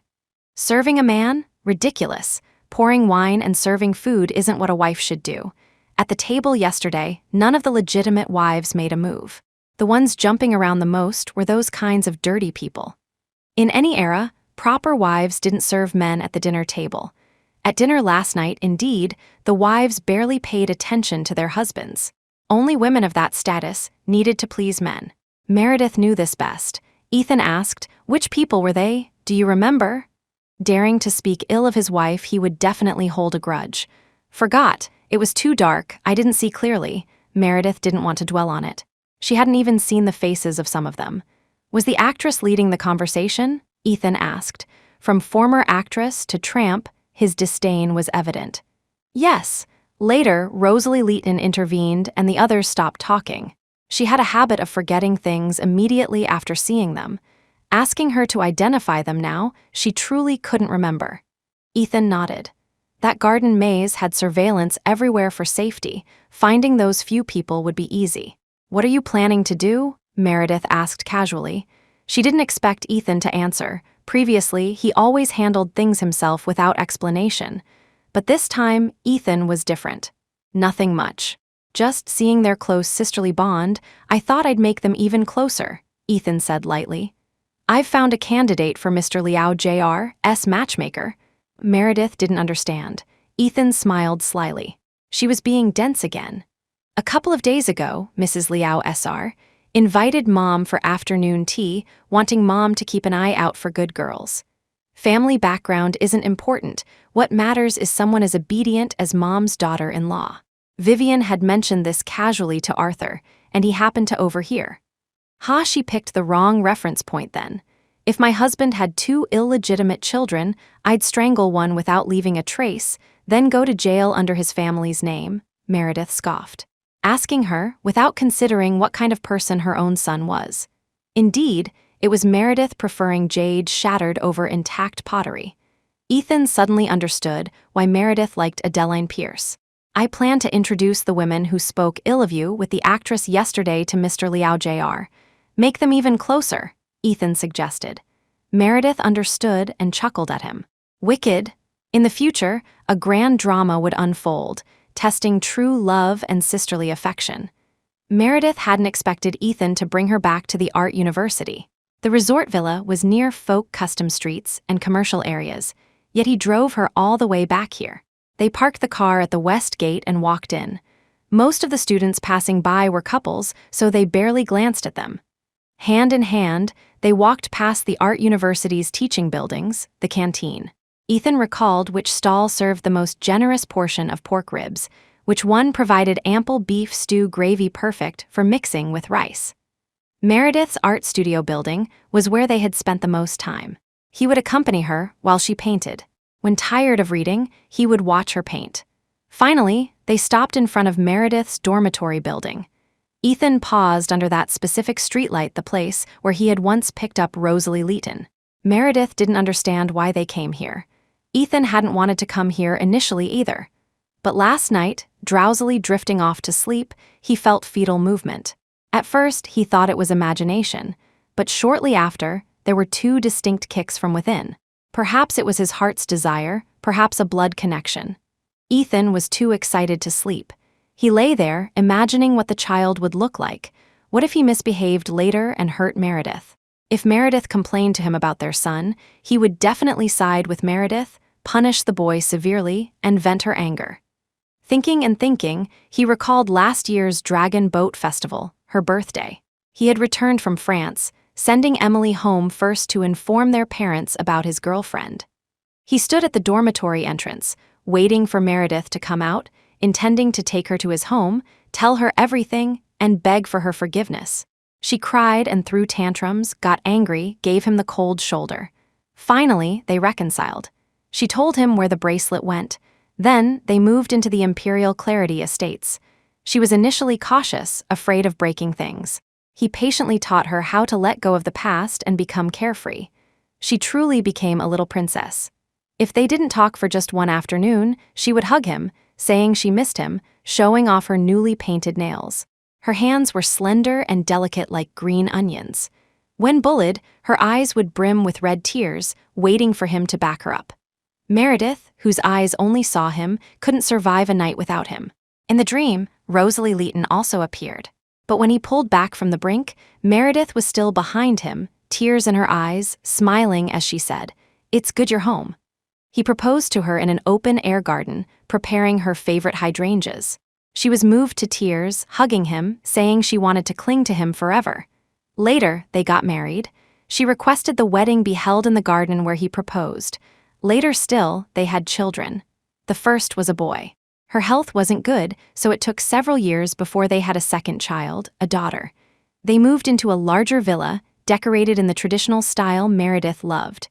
Serving a man? Ridiculous. Pouring wine and serving food isn't what a wife should do. At the table yesterday, none of the legitimate wives made a move. The ones jumping around the most were those kinds of dirty people. In any era, proper wives didn't serve men at the dinner table. At dinner last night, indeed, the wives barely paid attention to their husbands. Only women of that status needed to please men. Meredith knew this best. Ethan asked, which people were they? Do you remember? Daring to speak ill of his wife, he would definitely hold a grudge. Forgot. It was too dark. I didn't see clearly. Meredith didn't want to dwell on it. She hadn't even seen the faces of some of them. Was the actress leading the conversation? Ethan asked. From former actress to tramp, his disdain was evident. Yes. Later, Rosalie Leighton intervened and the others stopped talking. She had a habit of forgetting things immediately after seeing them. Asking her to identify them now, she truly couldn't remember. Ethan nodded. That garden maze had surveillance everywhere for safety. Finding those few people would be easy. What are you planning to do? Meredith asked casually. She didn't expect Ethan to answer. Previously, he always handled things himself without explanation. But this time, Ethan was different. Nothing much. Just seeing their close sisterly bond, I thought I'd make them even closer, Ethan said lightly. I've found a candidate for Mr. Liao Jr.'s matchmaker. Meredith didn't understand. Ethan smiled slyly. She was being dense again. A couple of days ago, Mrs. Liao Sr. invited Mom for afternoon tea, wanting Mom to keep an eye out for good girls. Family background isn't important. What matters is someone as obedient as Mom's daughter-in-law. Vivian had mentioned this casually to Arthur, and he happened to overhear. She picked the wrong reference point then. If my husband had 2 illegitimate children, I'd strangle one without leaving a trace, then go to jail under his family's name, Meredith scoffed, asking her without considering what kind of person her own son was. Indeed, it was Meredith preferring jade shattered over intact pottery. Ethan suddenly understood why Meredith liked Adeline Pierce. I plan to introduce the women who spoke ill of you with the actress yesterday to Mr. Liao Jr. Make them even closer, Ethan suggested. Meredith understood and chuckled at him. Wicked. In the future, a grand drama would unfold, testing true love and sisterly affection. Meredith hadn't expected Ethan to bring her back to the art university. The resort villa was near folk custom streets and commercial areas, yet he drove her all the way back here. They parked the car at the west gate and walked in. Most of the students passing by were couples, so they barely glanced at them. Hand in hand, they walked past the art university's teaching buildings, the canteen. Ethan recalled which stall served the most generous portion of pork ribs, which one provided ample beef stew gravy perfect for mixing with rice. Meredith's art studio building was where they had spent the most time. He would accompany her while she painted. When tired of reading, he would watch her paint. Finally, they stopped in front of Meredith's dormitory building. Ethan paused under that specific streetlight, the place where he had once picked up Rosalie Leighton. Meredith didn't understand why they came here. Ethan hadn't wanted to come here initially either. But last night, drowsily drifting off to sleep, he felt fetal movement. At first, he thought it was imagination, but shortly after, there were 2 distinct kicks from within. Perhaps it was his heart's desire, perhaps a blood connection. Ethan was too excited to sleep. He lay there, imagining what the child would look like. What if he misbehaved later and hurt Meredith? If Meredith complained to him about their son, he would definitely side with Meredith, punish the boy severely, and vent her anger. Thinking and thinking, he recalled last year's Dragon Boat Festival, her birthday. He had returned from France, sending Emily home first to inform their parents about his girlfriend. He stood at the dormitory entrance, waiting for Meredith to come out, intending to take her to his home, tell her everything, and beg for her forgiveness. She cried and threw tantrums, got angry, gave him the cold shoulder. Finally, they reconciled. She told him where the bracelet went. Then, they moved into the Imperial Clarity Estates. She was initially cautious, afraid of breaking things. He patiently taught her how to let go of the past and become carefree. She truly became a little princess. If they didn't talk for just one afternoon, she would hug him, saying she missed him, showing off her newly painted nails. Her hands were slender and delicate like green onions. When bullied, her eyes would brim with red tears, waiting for him to back her up. Meredith, whose eyes only saw him, couldn't survive a night without him. In the dream, Rosalie Leighton also appeared. But when he pulled back from the brink, Meredith was still behind him, tears in her eyes, smiling as she said, "It's good you're home." He proposed to her in an open-air garden, preparing her favorite hydrangeas. She was moved to tears, hugging him, saying she wanted to cling to him forever. Later, they got married. She requested the wedding be held in the garden where he proposed. Later still, they had children. The first was a boy. Her health wasn't good, so it took several years before they had a second child, a daughter. They moved into a larger villa, decorated in the traditional style Meredith loved.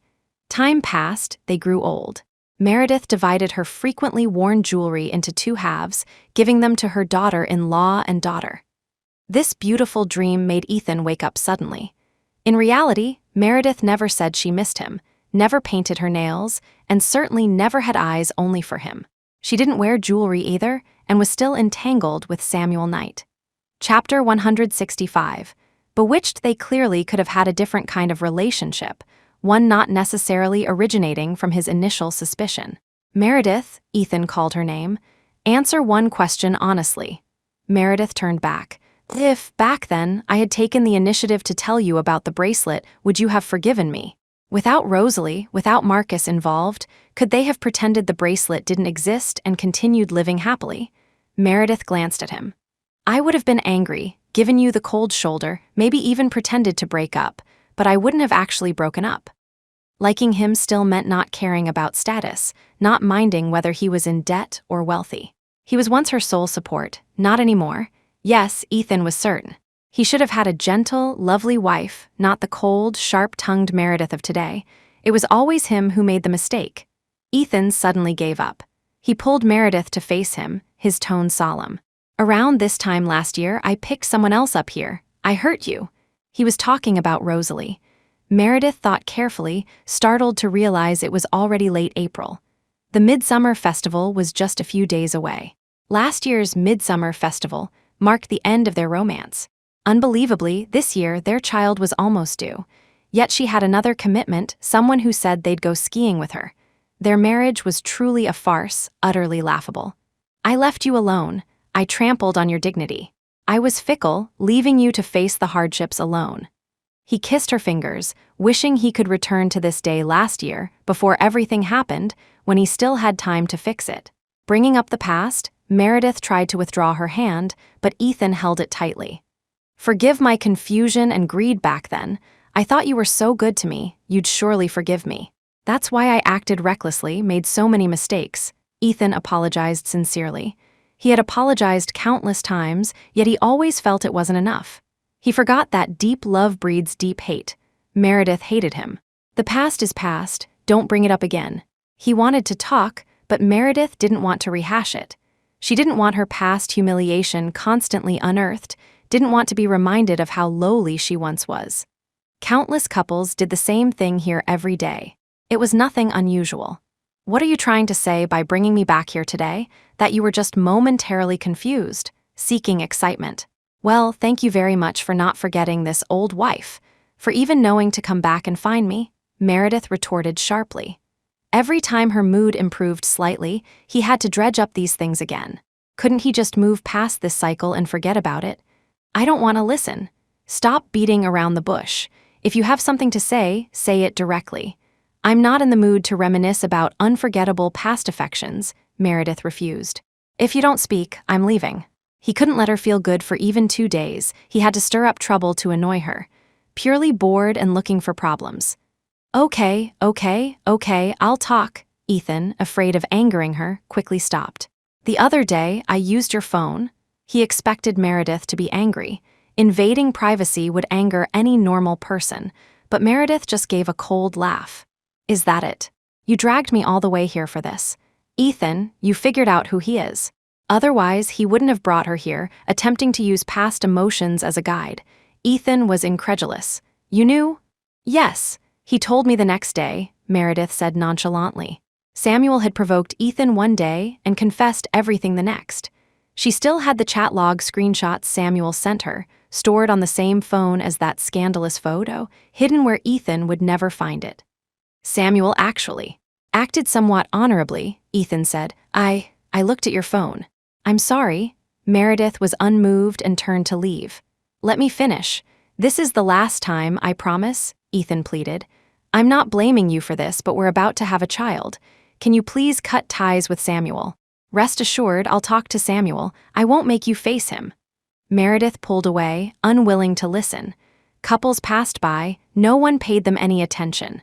Time passed, they grew old. Meredith divided her frequently worn jewelry into 2 halves, giving them to her daughter-in-law and daughter. This beautiful dream made Ethan wake up suddenly. In reality, Meredith never said she missed him, never painted her nails, and certainly never had eyes only for him. She didn't wear jewelry either, and was still entangled with Samuel Knight. Chapter 165. Bewitched. They clearly could have had a different kind of relationship, one not necessarily originating from his initial suspicion. Meredith, Ethan called her name, answer one question honestly. Meredith turned back. If, back then, I had taken the initiative to tell you about the bracelet, would you have forgiven me? Without Rosalie, without Marcus involved, could they have pretended the bracelet didn't exist and continued living happily? Meredith glanced at him. I would have been angry, given you the cold shoulder, maybe even pretended to break up, but I wouldn't have actually broken up. Liking him still meant not caring about status, not minding whether he was in debt or wealthy. He was once her sole support, not anymore. Yes, Ethan was certain. He should have had a gentle, lovely wife, not the cold, sharp-tongued Meredith of today. It was always him who made the mistake. Ethan suddenly gave up. He pulled Meredith to face him, his tone solemn. Around this time last year, I picked someone else up here. I hurt you. He was talking about Rosalie. Meredith thought carefully, startled to realize it was already late April. The Midsummer Festival was just a few days away. Last year's Midsummer Festival marked the end of their romance. Unbelievably, this year their child was almost due. Yet she had another commitment, someone who said they'd go skiing with her. Their marriage was truly a farce, utterly laughable. I left you alone. I trampled on your dignity. I was fickle, leaving you to face the hardships alone. He kissed her fingers, wishing he could return to this day last year, before everything happened, when he still had time to fix it. Bringing up the past, Meredith tried to withdraw her hand, but Ethan held it tightly. Forgive my confusion and greed back then. I thought you were so good to me, you'd surely forgive me. That's why I acted recklessly, made so many mistakes. Ethan apologized sincerely. He had apologized countless times, yet he always felt it wasn't enough. He forgot that deep love breeds deep hate. Meredith hated him. The past is past, don't bring it up again. He wanted to talk, but Meredith didn't want to rehash it. She didn't want her past humiliation constantly unearthed, didn't want to be reminded of how lowly she once was. Countless couples did the same thing here every day. It was nothing unusual. What are you trying to say by bringing me back here today? That you were just momentarily confused, seeking excitement. Well, thank you very much for not forgetting this old wife, for even knowing to come back and find me, Meredith retorted sharply. Every time her mood improved slightly, he had to dredge up these things again. Couldn't he just move past this cycle and forget about it? I don't want to listen. Stop beating around the bush. If you have something to say it directly. I'm not in the mood to reminisce about unforgettable past affections, Meredith refused. If you don't speak, I'm leaving. He couldn't let her feel good for even 2 days. He had to stir up trouble to annoy her. Purely bored and looking for problems. Okay, I'll talk. Ethan, afraid of angering her, quickly stopped. The other day, I used your phone. He expected Meredith to be angry. Invading privacy would anger any normal person, but Meredith just gave a cold laugh. Is that it? You dragged me all the way here for this. Ethan, you figured out who he is. Otherwise, he wouldn't have brought her here, attempting to use past emotions as a guide. Ethan was incredulous. You knew? Yes. He told me the next day, Meredith said nonchalantly. Samuel had provoked Ethan one day and confessed everything the next. She still had the chat log screenshots Samuel sent her, stored on the same phone as that scandalous photo, hidden where Ethan would never find it. Samuel actually acted somewhat honorably, Ethan said. I looked at your phone. I'm sorry. Meredith was unmoved and turned to leave. Let me finish. This is the last time, I promise, Ethan pleaded. I'm not blaming you for this, but we're about to have a child. Can you please cut ties with Samuel? Rest assured, I'll talk to Samuel. I won't make you face him. Meredith pulled away, unwilling to listen. Couples passed by, no one paid them any attention.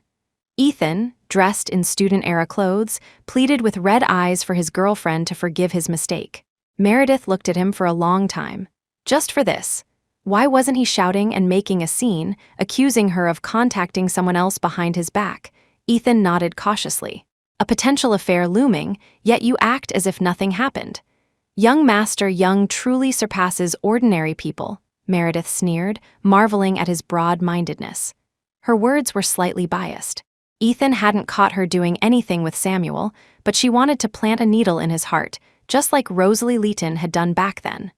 Ethan, dressed in student-era clothes, pleaded with red eyes for his girlfriend to forgive his mistake. Meredith looked at him for a long time. Just for this. Why wasn't he shouting and making a scene, accusing her of contacting someone else behind his back? Ethan nodded cautiously. A potential affair looming, yet you act as if nothing happened. Young Master Young truly surpasses ordinary people, Meredith sneered, marveling at his broad-mindedness. Her words were slightly biased. Ethan hadn't caught her doing anything with Samuel, but she wanted to plant a needle in his heart, just like Rosalie Leeton had done back then.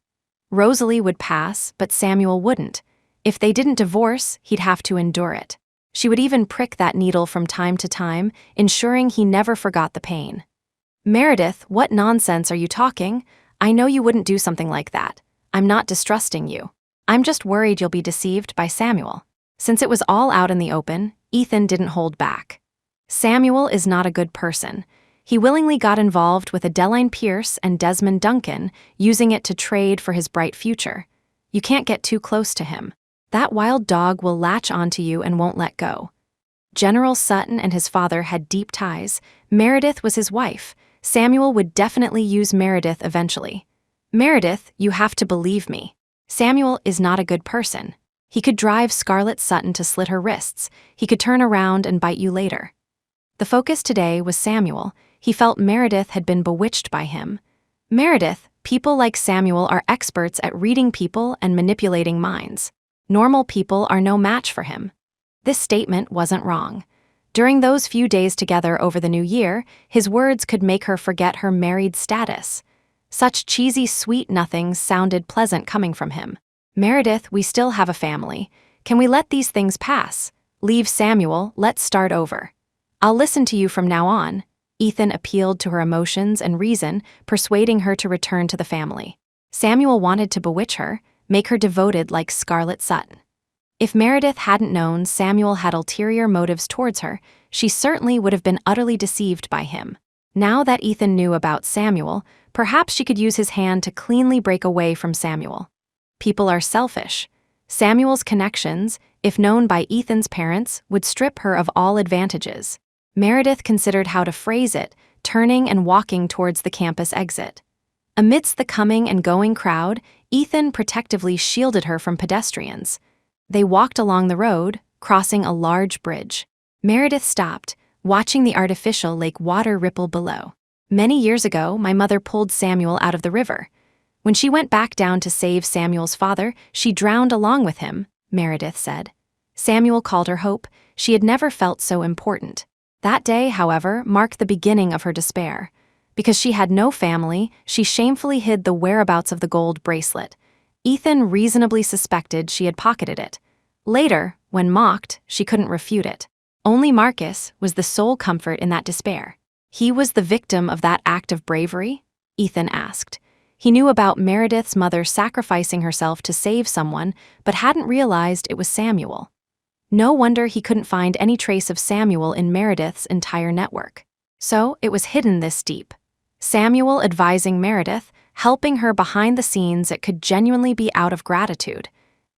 Rosalie would pass, but Samuel wouldn't. If they didn't divorce, he'd have to endure it. She would even prick that needle from time to time, ensuring he never forgot the pain. Meredith, what nonsense are you talking? I know you wouldn't do something like that. I'm not distrusting you. I'm just worried you'll be deceived by Samuel." Since it was all out in the open, Ethan didn't hold back. Samuel is not a good person. He willingly got involved with Adeline Pierce and Desmond Duncan, using it to trade for his bright future. You can't get too close to him. That wild dog will latch onto you and won't let go. General Sutton and his father had deep ties. Meredith was his wife. Samuel would definitely use Meredith eventually. "Meredith, you have to believe me. Samuel is not a good person. He could drive Scarlett Sutton to slit her wrists. He could turn around and bite you later." The focus today was Samuel. He felt Meredith had been bewitched by him. Meredith, people like Samuel are experts at reading people and manipulating minds. Normal people are no match for him. This statement wasn't wrong. During those few days together over the new year, his words could make her forget her married status. Such cheesy sweet nothings sounded pleasant coming from him. "Meredith, we still have a family. Can we let these things pass? Leave Samuel, let's start over. I'll listen to you from now on." Ethan appealed to her emotions and reason, persuading her to return to the family. Samuel wanted to bewitch her, make her devoted like Scarlett Sutton. If Meredith hadn't known Samuel had ulterior motives towards her, she certainly would have been utterly deceived by him. Now that Ethan knew about Samuel, perhaps she could use his hand to cleanly break away from Samuel. People are selfish. Samuel's connections, if known by Ethan's parents, would strip her of all advantages. Meredith considered how to phrase it, turning and walking towards the campus exit. Amidst the coming and going crowd, Ethan protectively shielded her from pedestrians. They walked along the road, crossing a large bridge. Meredith stopped, watching the artificial lake water ripple below. "Many years ago, my mother pulled Samuel out of the river. When she went back down to save Samuel's father, she drowned along with him," Meredith said. Samuel called her hope. She had never felt so important. That day, however, marked the beginning of her despair. Because she had no family, she shamefully hid the whereabouts of the gold bracelet. Ethan reasonably suspected she had pocketed it. Later, when mocked, she couldn't refute it. Only Marcus was the sole comfort in that despair. He was the victim of that act of bravery? Ethan asked. He knew about Meredith's mother sacrificing herself to save someone, but hadn't realized it was Samuel. No wonder he couldn't find any trace of Samuel in Meredith's entire network. So it was hidden this deep. Samuel advising Meredith, helping her behind the scenes, it could genuinely be out of gratitude.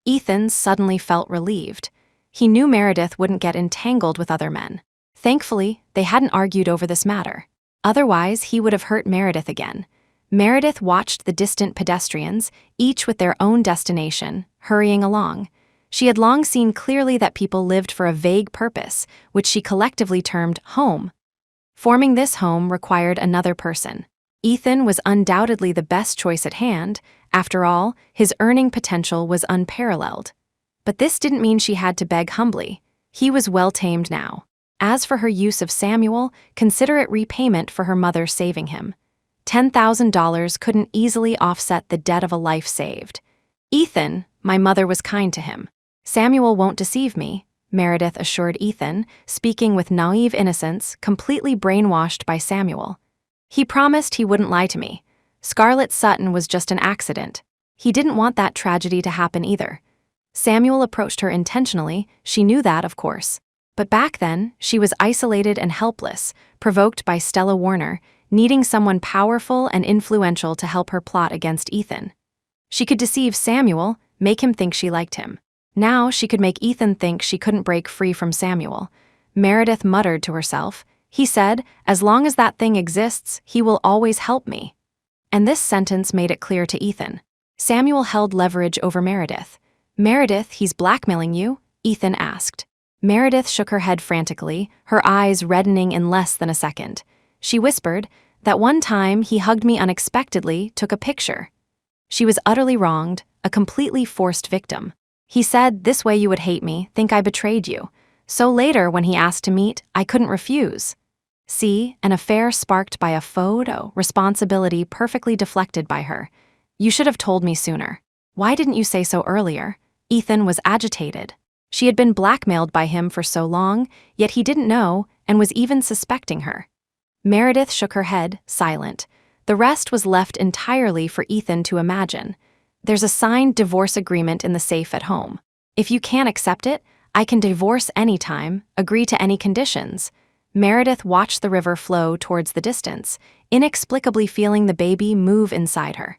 Ethan suddenly felt relieved. He knew Meredith wouldn't get entangled with other men. Thankfully, they hadn't argued over this matter. Otherwise, he would have hurt Meredith again. Meredith watched the distant pedestrians, each with their own destination, hurrying along. She had long seen clearly that people lived for a vague purpose, which she collectively termed home. Forming this home required another person. Ethan was undoubtedly the best choice at hand. After all, his earning potential was unparalleled. But this didn't mean she had to beg humbly. He was well-tamed now. As for her use of Samuel, consider it repayment for her mother saving him. $10,000 couldn't easily offset the debt of a life saved. "Ethan, my mother was kind to him. Samuel won't deceive me," Meredith assured Ethan, speaking with naive innocence, completely brainwashed by Samuel. "He promised he wouldn't lie to me. Scarlett Sutton was just an accident. He didn't want that tragedy to happen either." Samuel approached her intentionally, she knew that, of course. But back then, she was isolated and helpless, provoked by Stella Warner, needing someone powerful and influential to help her plot against Ethan. She could deceive Samuel, make him think she liked him. Now she could make Ethan think she couldn't break free from Samuel. Meredith muttered to herself. He said, "As long as that thing exists, he will always help me." And this sentence made it clear to Ethan. Samuel held leverage over Meredith. "Meredith, he's blackmailing you?" Ethan asked. Meredith shook her head frantically, her eyes reddening in less than a second. She whispered, "That one time he hugged me unexpectedly, took a picture." She was utterly wronged, a completely forced victim. He said, "This way you would hate me, think I betrayed you." So later, when he asked to meet, I couldn't refuse. See, an affair sparked by a photo, responsibility perfectly deflected by her. "You should have told me sooner. Why didn't you say so earlier?" Ethan was agitated. She had been blackmailed by him for so long, yet he didn't know and was even suspecting her. Meredith shook her head, silent. The rest was left entirely for Ethan to imagine. There's a signed divorce agreement in the safe at home. If you can't accept it, I can divorce anytime, agree to any conditions. Meredith watched the river flow towards the distance, inexplicably feeling the baby move inside her.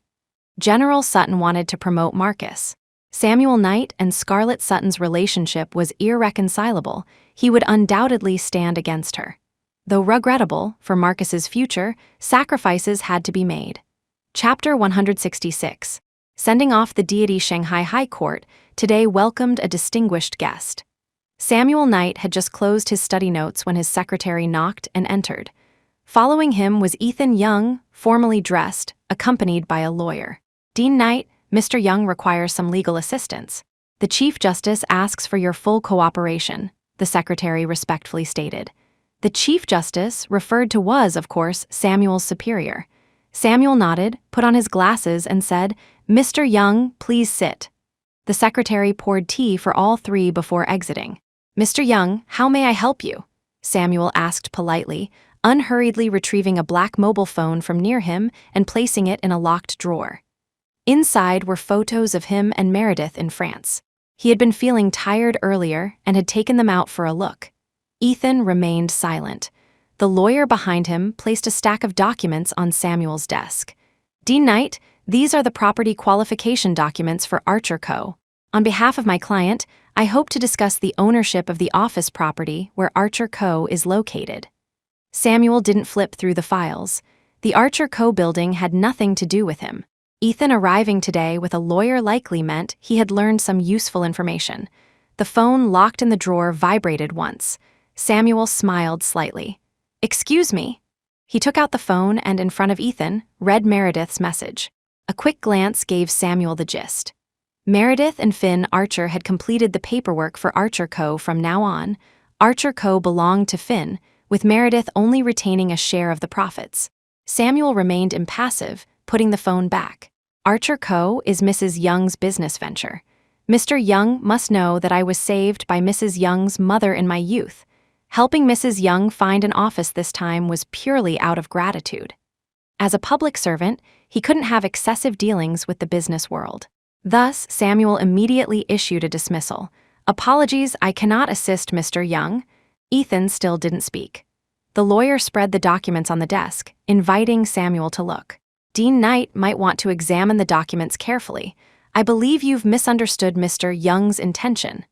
General Sutton wanted to promote Marcus. Samuel Knight and Scarlett Sutton's relationship was irreconcilable. He would undoubtedly stand against her. Though regrettable for Marcus's future, sacrifices had to be made. Chapter 166. Sending off the deity. Shanghai High Court today welcomed a distinguished guest. Samuel Knight had just closed his study notes when his secretary knocked and entered. Following him was Ethan Young, formally dressed, accompanied by a lawyer. Dean Knight, Mr. Young requires some legal assistance. The Chief Justice asks for your full cooperation, the secretary respectfully stated. The Chief Justice referred to was, of course, Samuel's superior. Samuel nodded, put on his glasses, and said, "Mr. Young, please sit." The secretary poured tea for all three before exiting. "Mr. Young, how may I help you?" Samuel asked politely, unhurriedly retrieving a black mobile phone from near him and placing it in a locked drawer. Inside were photos of him and Meredith in France. He had been feeling tired earlier and had taken them out for a look. Ethan remained silent. The lawyer behind him placed a stack of documents on Samuel's desk. "Dean Knight, these are the property qualification documents for Archer Co. On behalf of my client, I hope to discuss the ownership of the office property where Archer Co. is located." Samuel didn't flip through the files. The Archer Co. building had nothing to do with him. Ethan arriving today with a lawyer likely meant he had learned some useful information. The phone locked in the drawer vibrated once. Samuel smiled slightly. "Excuse me." He took out the phone and, in front of Ethan, read Meredith's message. A quick glance gave Samuel the gist. Meredith and Finn Archer had completed the paperwork for Archer Co. From now on, Archer Co. belonged to Finn, with Meredith only retaining a share of the profits. Samuel remained impassive, putting the phone back. "Archer Co. is Mrs. Young's business venture. Mr. Young must know that I was saved by Mrs. Young's mother in my youth. Helping Mrs. Young find an office this time was purely out of gratitude. As a public servant, he couldn't have excessive dealings with the business world. Thus, Samuel immediately issued a dismissal. "Apologies, I cannot assist Mr. Young." Ethan still didn't speak. The lawyer spread the documents on the desk, inviting Samuel to look. "Dean Knight might want to examine the documents carefully. I believe you've misunderstood Mr. Young's intention."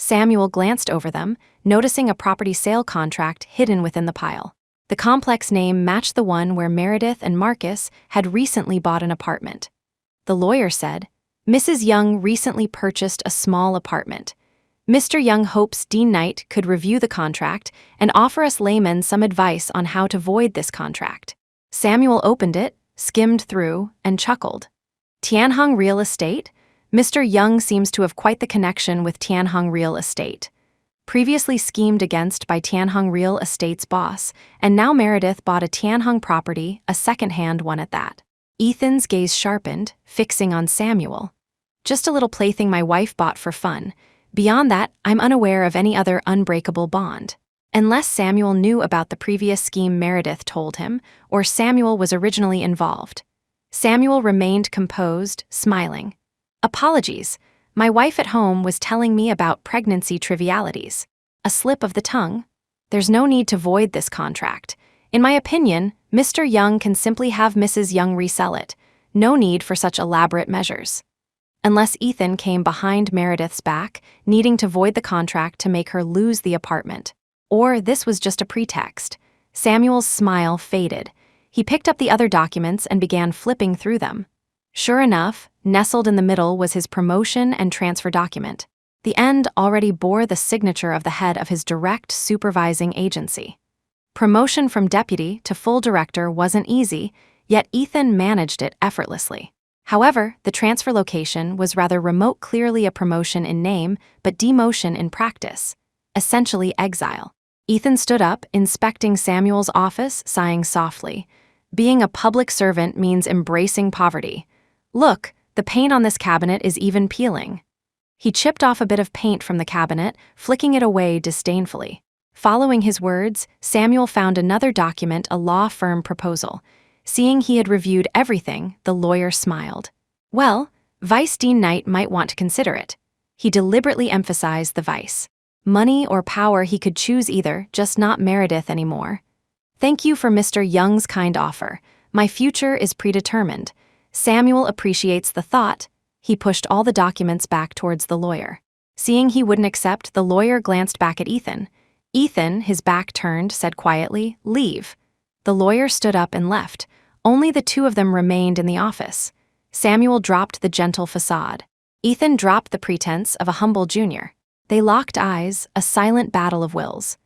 Samuel glanced over them, noticing a property sale contract hidden within the pile. The complex name matched the one where Meredith and Marcus had recently bought an apartment. The lawyer said, "Mrs. Young recently purchased a small apartment. Mr. Young hopes Dean Knight could review the contract and offer us laymen some advice on how to void this contract." Samuel opened it, skimmed through, and chuckled. "Tianhong Real Estate? Mr. Young seems to have quite the connection with Tianhong Real Estate. Previously schemed against by Tianhong Real Estate's boss, and now Meredith bought a Tianhong property, a second-hand one at that." Ethan's gaze sharpened, fixing on Samuel. "Just a little plaything my wife bought for fun. Beyond that, I'm unaware of any other unbreakable bond." Unless Samuel knew about the previous scheme Meredith told him, or Samuel was originally involved. Samuel remained composed, smiling. "Apologies. My wife at home was telling me about pregnancy trivialities. A slip of the tongue. There's no need to void this contract. In my opinion, Mr. Young can simply have Mrs. Young resell it. No need for such elaborate measures." Unless Ethan came behind Meredith's back, needing to void the contract to make her lose the apartment. Or this was just a pretext. Samuel's smile faded. He picked up the other documents and began flipping through them. Sure enough, nestled in the middle was his promotion and transfer document. The end already bore the signature of the head of his direct supervising agency. Promotion from deputy to full director wasn't easy, yet Ethan managed it effortlessly. However, the transfer location was rather remote, clearly a promotion in name, but demotion in practice. Essentially exile. Ethan stood up, inspecting Samuel's office, sighing softly. Being a public servant means embracing poverty. "Look, the paint on this cabinet is even peeling." He chipped off a bit of paint from the cabinet, flicking it away disdainfully. Following his words, Samuel found another document, a law firm proposal. Seeing he had reviewed everything, the lawyer smiled. "Well, Vice Dean Knight might want to consider it. He deliberately emphasized the vice. Money or power, he could choose either, just not Meredith anymore. Thank you for Mr. Young's kind offer. My future is predetermined. Samuel appreciates the thought. He pushed all the documents back towards the lawyer. Seeing he wouldn't accept, the lawyer glanced back at Ethan. Ethan, his back turned, said quietly, "Leave." The lawyer stood up and left. Only the two of them remained in the office. Samuel dropped the gentle facade. Ethan dropped the pretense of a humble junior. They locked eyes, a silent battle of wills.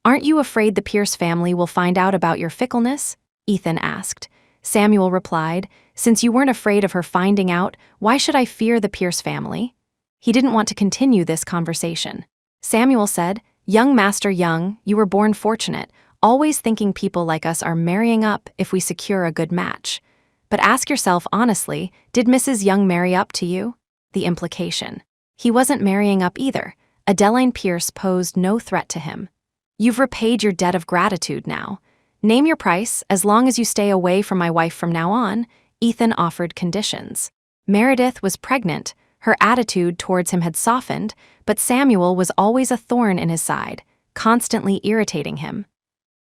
"Aren't you afraid the Pierce family will find out about your fickleness?" Ethan asked. Samuel replied, "Since you weren't afraid of her finding out, why should I fear the Pierce family?" He didn't want to continue this conversation. Samuel said, "Young Master Young, you were born fortunate, always thinking people like us are marrying up if we secure a good match. But ask yourself honestly, did Mrs. Young marry up to you?" The implication. He wasn't marrying up either. Adeline Pierce posed no threat to him. "You've repaid your debt of gratitude now. Name your price, as long as you stay away from my wife from now on." Ethan offered conditions. Meredith was pregnant. Her attitude towards him had softened, but Samuel was always a thorn in his side, constantly irritating him.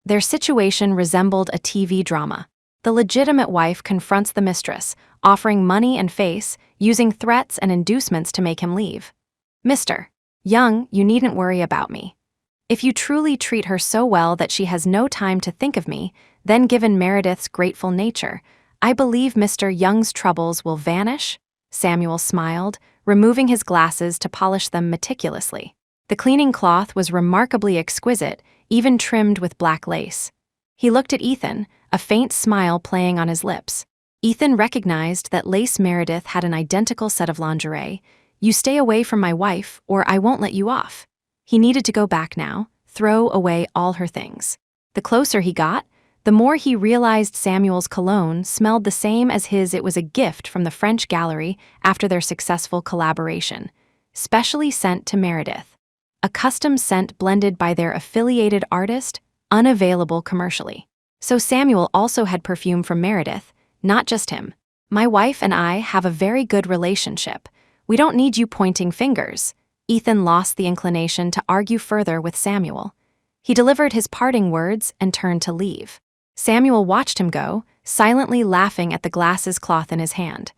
Their situation resembled a TV drama. The legitimate wife confronts the mistress, offering money and face, using threats and inducements to make him leave. "Mr. Young, you needn't worry about me. If you truly treat her so well that she has no time to think of me, then given Meredith's grateful nature, I believe Mr. Young's troubles will vanish." Samuel smiled, removing his glasses to polish them meticulously. The cleaning cloth was remarkably exquisite, even trimmed with black lace. He looked at Ethan, a faint smile playing on his lips. Ethan recognized that Lace Meredith had an identical set of lingerie. "You stay away from my wife, or I won't let you off." He needed to go back now, throw away all her things. The closer he got, the more he realized Samuel's cologne smelled the same as his. It was a gift from the French gallery after their successful collaboration, specially sent to Meredith. A custom scent blended by their affiliated artist, unavailable commercially. So Samuel also had perfume from Meredith, not just him. "My wife and I have a very good relationship. We don't need you pointing fingers." Ethan lost the inclination to argue further with Samuel. He delivered his parting words and turned to leave. Samuel watched him go, silently laughing at the glasses cloth in his hand.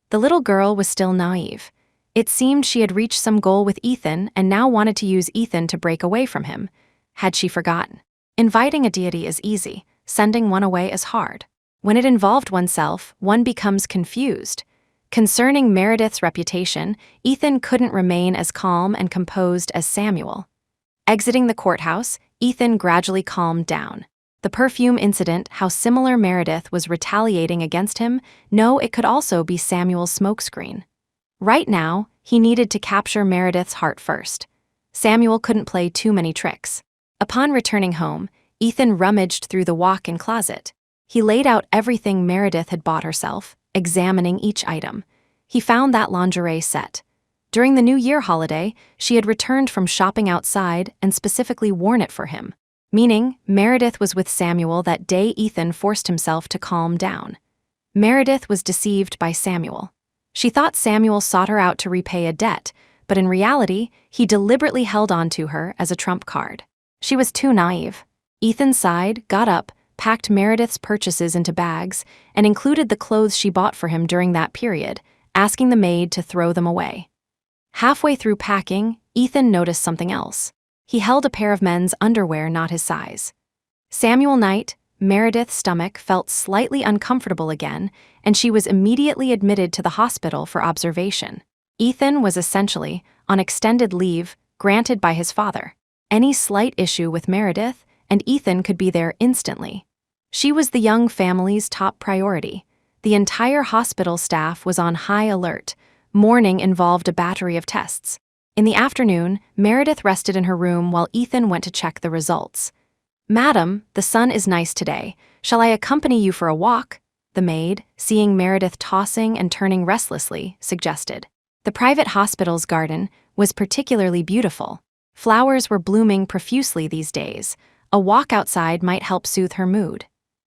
The little girl was still naive. It seemed she had reached some goal with Ethan and now wanted to use Ethan to break away from him. Had she forgotten? Inviting a deity is easy, sending one away is hard. When it involved oneself, one becomes confused. Concerning Meredith's reputation, Ethan couldn't remain as calm and composed as Samuel. Exiting the courthouse, Ethan gradually calmed down. The perfume incident, how similar Meredith was retaliating against him, no, it could also be Samuel's smokescreen. Right now, he needed to capture Meredith's heart first. Samuel couldn't play too many tricks. Upon returning home, Ethan rummaged through the walk-in closet. He laid out everything Meredith had bought herself, examining each item. He found that lingerie set. During the New Year holiday, she had returned from shopping outside and specifically worn it for him. Meaning, Meredith was with Samuel that day. Ethan forced himself to calm down. Meredith was deceived by Samuel. She thought Samuel sought her out to repay a debt, but in reality, he deliberately held on to her as a trump card. She was too naive. Ethan sighed, got up, packed Meredith's purchases into bags, and included the clothes she bought for him during that period, asking the maid to throw them away. Halfway through packing, Ethan noticed something else. He held a pair of men's underwear not his size. Samuel Knight, Meredith's stomach felt slightly uncomfortable again, and she was immediately admitted to the hospital for observation. Ethan was essentially on extended leave granted by his father. Any slight issue with Meredith, and Ethan could be there instantly. She was the Young family's top priority. The entire hospital staff was on high alert. Morning involved a battery of tests. In the afternoon, Meredith rested in her room while Ethan went to check the results. "Madam, the sun is nice today. Shall I accompany you for a walk?" The maid, seeing Meredith tossing and turning restlessly, suggested. The private hospital's garden was particularly beautiful. Flowers were blooming profusely these days. A walk outside might help soothe her mood.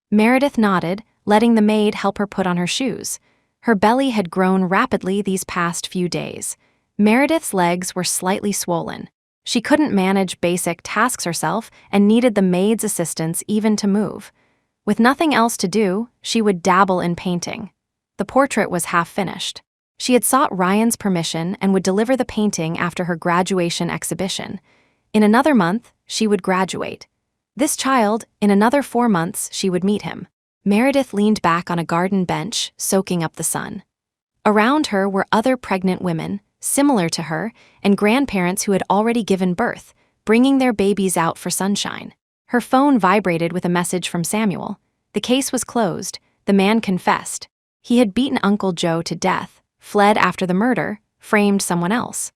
Meredith nodded, letting the maid help her put on her shoes. Her belly had grown rapidly these past few days. Meredith's legs were slightly swollen. She couldn't manage basic tasks herself and needed the maid's assistance even to move. With nothing else to do, she would dabble in painting. The portrait was half finished. She had sought Ryan's permission and would deliver the painting after her graduation exhibition. In another month, she would graduate. This child, in another 4 months, she would meet him. Meredith leaned back on a garden bench, soaking up the sun. Around her were other pregnant women, similar to her, and grandparents who had already given birth, bringing their babies out for sunshine. Her phone vibrated with a message from Samuel. The case was closed. The man confessed. He had beaten Uncle Joe to death, fled after the murder, framed someone else.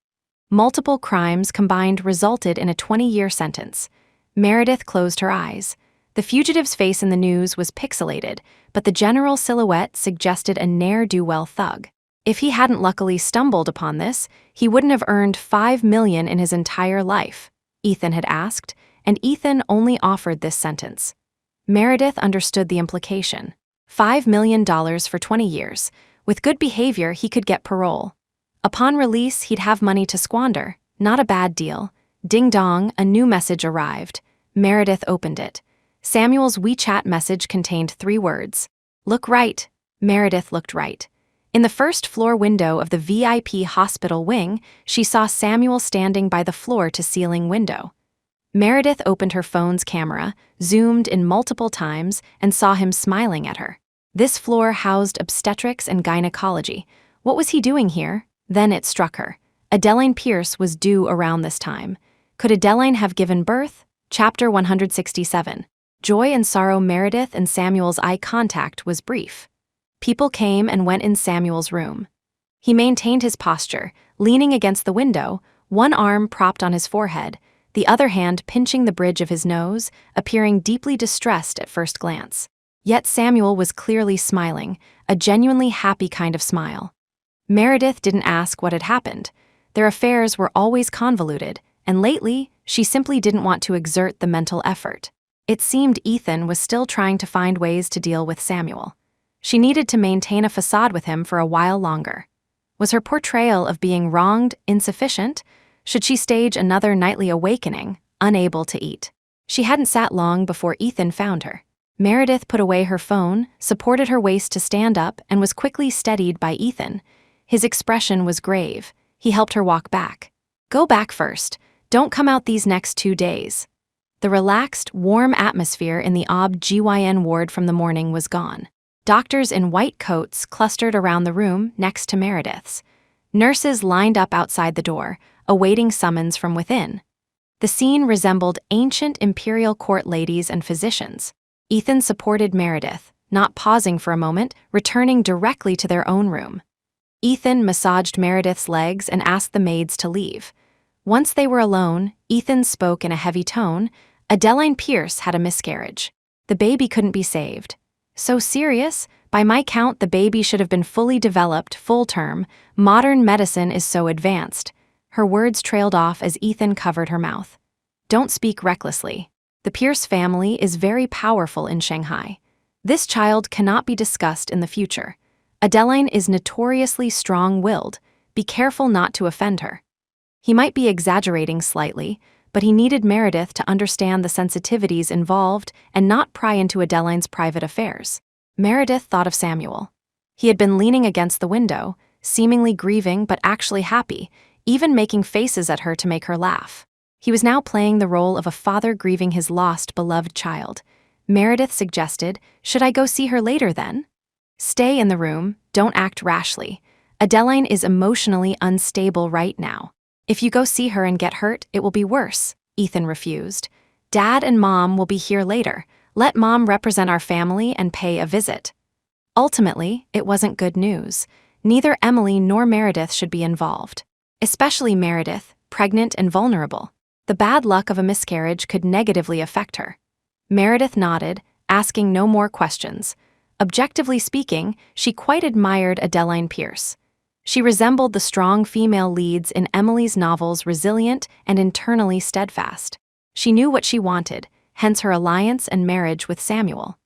Multiple crimes combined resulted in a 20-year sentence. Meredith closed her eyes. The fugitive's face in the news was pixelated, but the general silhouette suggested a ne'er-do-well thug. If he hadn't luckily stumbled upon this, he wouldn't have earned $5 million in his entire life, Ethan had asked, and Ethan only offered this sentence. Meredith understood the implication. $5 million for 20 years. With good behavior, he could get parole. Upon release, he'd have money to squander. Not a bad deal. Ding-dong, a new message arrived. Meredith opened it. Samuel's WeChat message contained 3 words. Look right. Meredith looked right. In the first-floor window of the VIP hospital wing, she saw Samuel standing by the floor-to-ceiling window. Meredith opened her phone's camera, zoomed in multiple times, and saw him smiling at her. This floor housed obstetrics and gynecology. What was he doing here? Then it struck her. Adeline Pierce was due around this time. Could Adeline have given birth? Chapter 167. Joy and sorrow. Meredith and Samuel's eye contact was brief. People came and went in Samuel's room. He maintained his posture, leaning against the window, one arm propped on his forehead, the other hand pinching the bridge of his nose, appearing deeply distressed at first glance. Yet Samuel was clearly smiling, a genuinely happy kind of smile. Meredith didn't ask what had happened. Their affairs were always convoluted, and lately, she simply didn't want to exert the mental effort. It seemed Ethan was still trying to find ways to deal with Samuel. She needed to maintain a facade with him for a while longer. Was her portrayal of being wronged insufficient? Should she stage another nightly awakening, unable to eat? She hadn't sat long before Ethan found her. Meredith put away her phone, supported her waist to stand up, and was quickly steadied by Ethan. His expression was grave. He helped her walk back. Go back first. Don't come out these next 2 days. The relaxed, warm atmosphere in the OB-GYN ward from the morning was gone. Doctors in white coats clustered around the room next to Meredith's. Nurses lined up outside the door, awaiting summons from within. The scene resembled ancient imperial court ladies and physicians. Ethan supported Meredith, not pausing for a moment, returning directly to their own room. Ethan massaged Meredith's legs and asked the maids to leave. Once they were alone, Ethan spoke in a heavy tone. Adeline Pierce had a miscarriage. The baby couldn't be saved. So serious? By my count, the baby should have been fully developed, full term. Modern medicine is so advanced. Her words trailed off as Ethan covered her mouth. Don't speak recklessly. The Pierce family is very powerful in Shanghai. This child cannot be discussed in the future. Adeline is notoriously strong-willed. Be careful not to offend her. He might be exaggerating slightly, but he needed Meredith to understand the sensitivities involved and not pry into Adeline's private affairs. Meredith thought of Samuel. He had been leaning against the window, seemingly grieving but actually happy, even making faces at her to make her laugh. He was now playing the role of a father grieving his lost, beloved child. Meredith suggested, "Should I go see her later then?" "Stay in the room, don't act rashly. Adeline is emotionally unstable right now. If you go see her and get hurt, it will be worse," Ethan refused. "Dad and Mom will be here later. Let Mom represent our family and pay a visit." Ultimately, it wasn't good news. Neither Emily nor Meredith should be involved. Especially Meredith, pregnant and vulnerable. The bad luck of a miscarriage could negatively affect her. Meredith nodded, asking no more questions. Objectively speaking, she quite admired Adeline Pierce. She resembled the strong female leads in Emily's novels, resilient and internally steadfast. She knew what she wanted, hence her alliance and marriage with Samuel.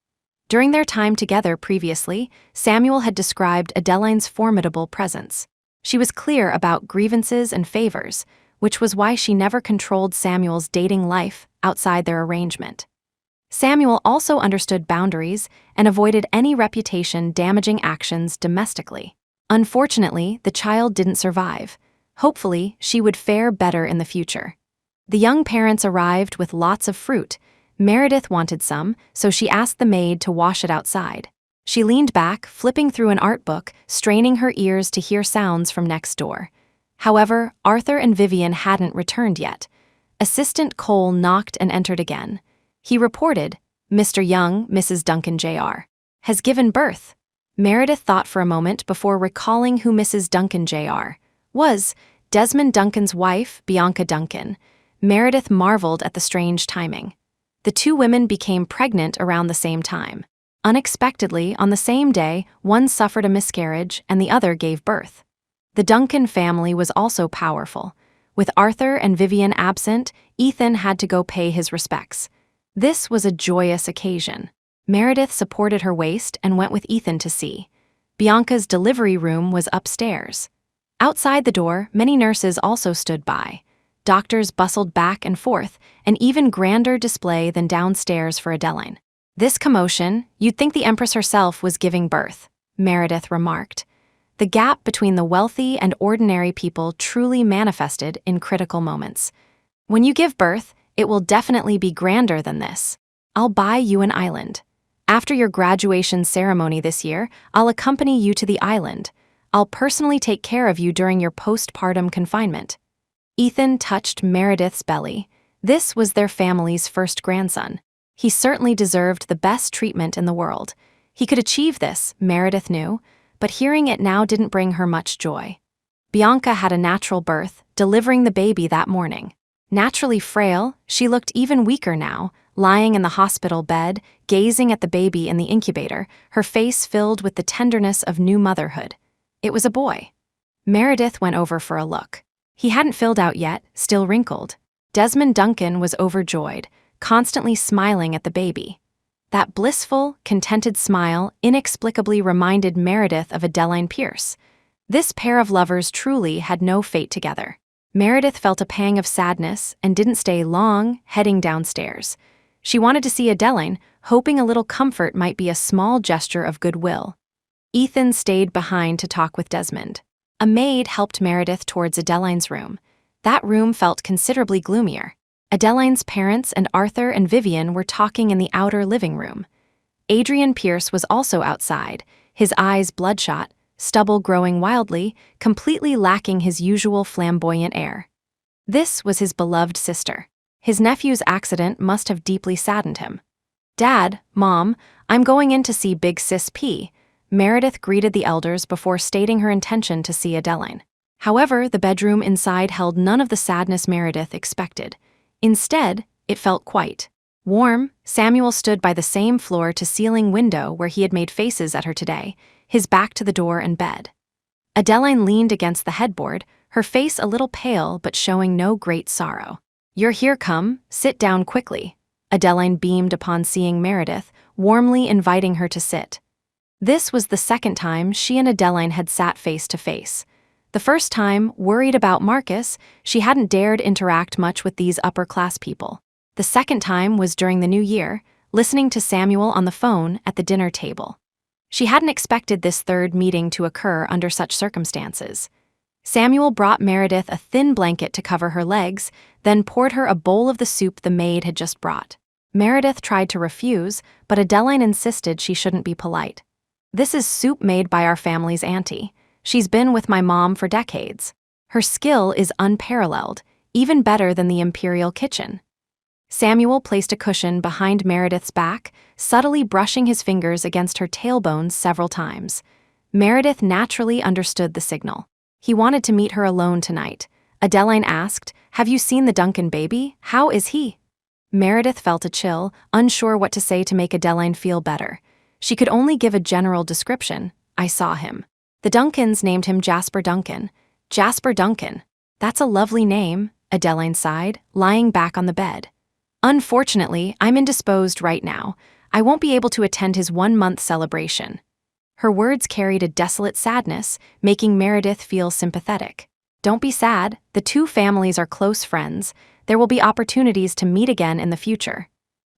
During their time together previously, Samuel had described Adeline's formidable presence. She was clear about grievances and favors, which was why she never controlled Samuel's dating life outside their arrangement. Samuel also understood boundaries and avoided any reputation-damaging actions domestically. Unfortunately, the child didn't survive. Hopefully, she would fare better in the future. The young parents arrived with lots of fruit. Meredith wanted some, so she asked the maid to wash it outside. She leaned back, flipping through an art book, straining her ears to hear sounds from next door. However, Arthur and Vivian hadn't returned yet. Assistant Cole knocked and entered again. He reported, "Mr. Young, Mrs. Duncan Jr. has given birth." Meredith thought for a moment before recalling who Mrs. Duncan Jr. was. Desmond Duncan's wife, Bianca Duncan. Meredith marveled at the strange timing. The two women became pregnant around the same time. Unexpectedly, on the same day, one suffered a miscarriage and the other gave birth. The Duncan family was also powerful. With Arthur and Vivian absent, Ethan had to go pay his respects. This was a joyous occasion. Meredith supported her waist and went with Ethan to see. Bianca's delivery room was upstairs. Outside the door, many nurses also stood by. Doctors bustled back and forth, an even grander display than downstairs for Adeline. "This commotion, you'd think the Empress herself was giving birth," Meredith remarked. The gap between the wealthy and ordinary people truly manifested in critical moments. "When you give birth, it will definitely be grander than this. I'll buy you an island. After your graduation ceremony this year, I'll accompany you to the island. I'll personally take care of you during your postpartum confinement." Ethan touched Meredith's belly. This was their family's first grandson. He certainly deserved the best treatment in the world. He could achieve this, Meredith knew, but hearing it now didn't bring her much joy. Bianca had a natural birth, delivering the baby that morning. Naturally frail, she looked even weaker now, lying in the hospital bed, gazing at the baby in the incubator, her face filled with the tenderness of new motherhood. It was a boy. Meredith went over for a look. He hadn't filled out yet, still wrinkled. Desmond Duncan was overjoyed, constantly smiling at the baby. That blissful, contented smile inexplicably reminded Meredith of Adeline Pierce. This pair of lovers truly had no fate together. Meredith felt a pang of sadness and didn't stay long, heading downstairs. She wanted to see Adeline, hoping a little comfort might be a small gesture of goodwill. Ethan stayed behind to talk with Desmond. A maid helped Meredith towards Adeline's room. That room felt considerably gloomier. Adeline's parents and Arthur and Vivian were talking in the outer living room. Adrian Pierce was also outside, his eyes bloodshot, stubble growing wildly, completely lacking his usual flamboyant air. This was his beloved sister. His nephew's accident must have deeply saddened him. "Dad, Mom, I'm going in to see Big Sis P." Meredith greeted the elders before stating her intention to see Adeline. However, the bedroom inside held none of the sadness Meredith expected. Instead, it felt quite warm. Samuel stood by the same floor-to-ceiling window where he had made faces at her today, his back to the door and bed. Adeline leaned against the headboard, her face a little pale but showing no great sorrow. "You're here, come, sit down quickly." Adeline beamed upon seeing Meredith, warmly inviting her to sit. This was the second time she and Adeline had sat face to face. The first time, worried about Marcus, she hadn't dared interact much with these upper-class people. The second time was during the new year, listening to Samuel on the phone at the dinner table. She hadn't expected this third meeting to occur under such circumstances. Samuel brought Meredith a thin blanket to cover her legs, then poured her a bowl of the soup the maid had just brought. Meredith tried to refuse, but Adeline insisted she shouldn't be polite. "This is soup made by our family's auntie. She's been with my mom for decades. Her skill is unparalleled, even better than the imperial kitchen." Samuel placed a cushion behind Meredith's back, subtly brushing his fingers against her tailbones several times. Meredith naturally understood the signal. He wanted to meet her alone tonight. Adeline asked, "Have you seen the Duncan baby? How is he?" Meredith felt a chill, unsure what to say to make Adeline feel better. She could only give a general description. "I saw him. The Duncans named him Jasper Duncan." "Jasper Duncan. That's a lovely name," Adeline sighed, lying back on the bed. "Unfortunately, I'm indisposed right now. I won't be able to attend his 1-month celebration." Her words carried a desolate sadness, making Meredith feel sympathetic. "Don't be sad, the two families are close friends. There will be opportunities to meet again in the future."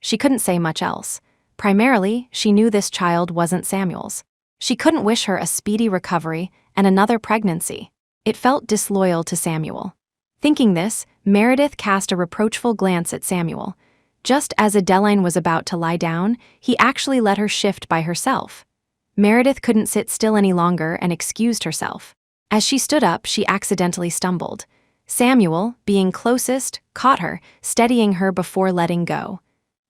She couldn't say much else. Primarily, she knew this child wasn't Samuel's. She couldn't wish her a speedy recovery and another pregnancy. It felt disloyal to Samuel. Thinking this, Meredith cast a reproachful glance at Samuel. Just as Adeline was about to lie down, he actually let her shift by herself. Meredith couldn't sit still any longer and excused herself. As she stood up, she accidentally stumbled. Samuel, being closest, caught her, steadying her before letting go.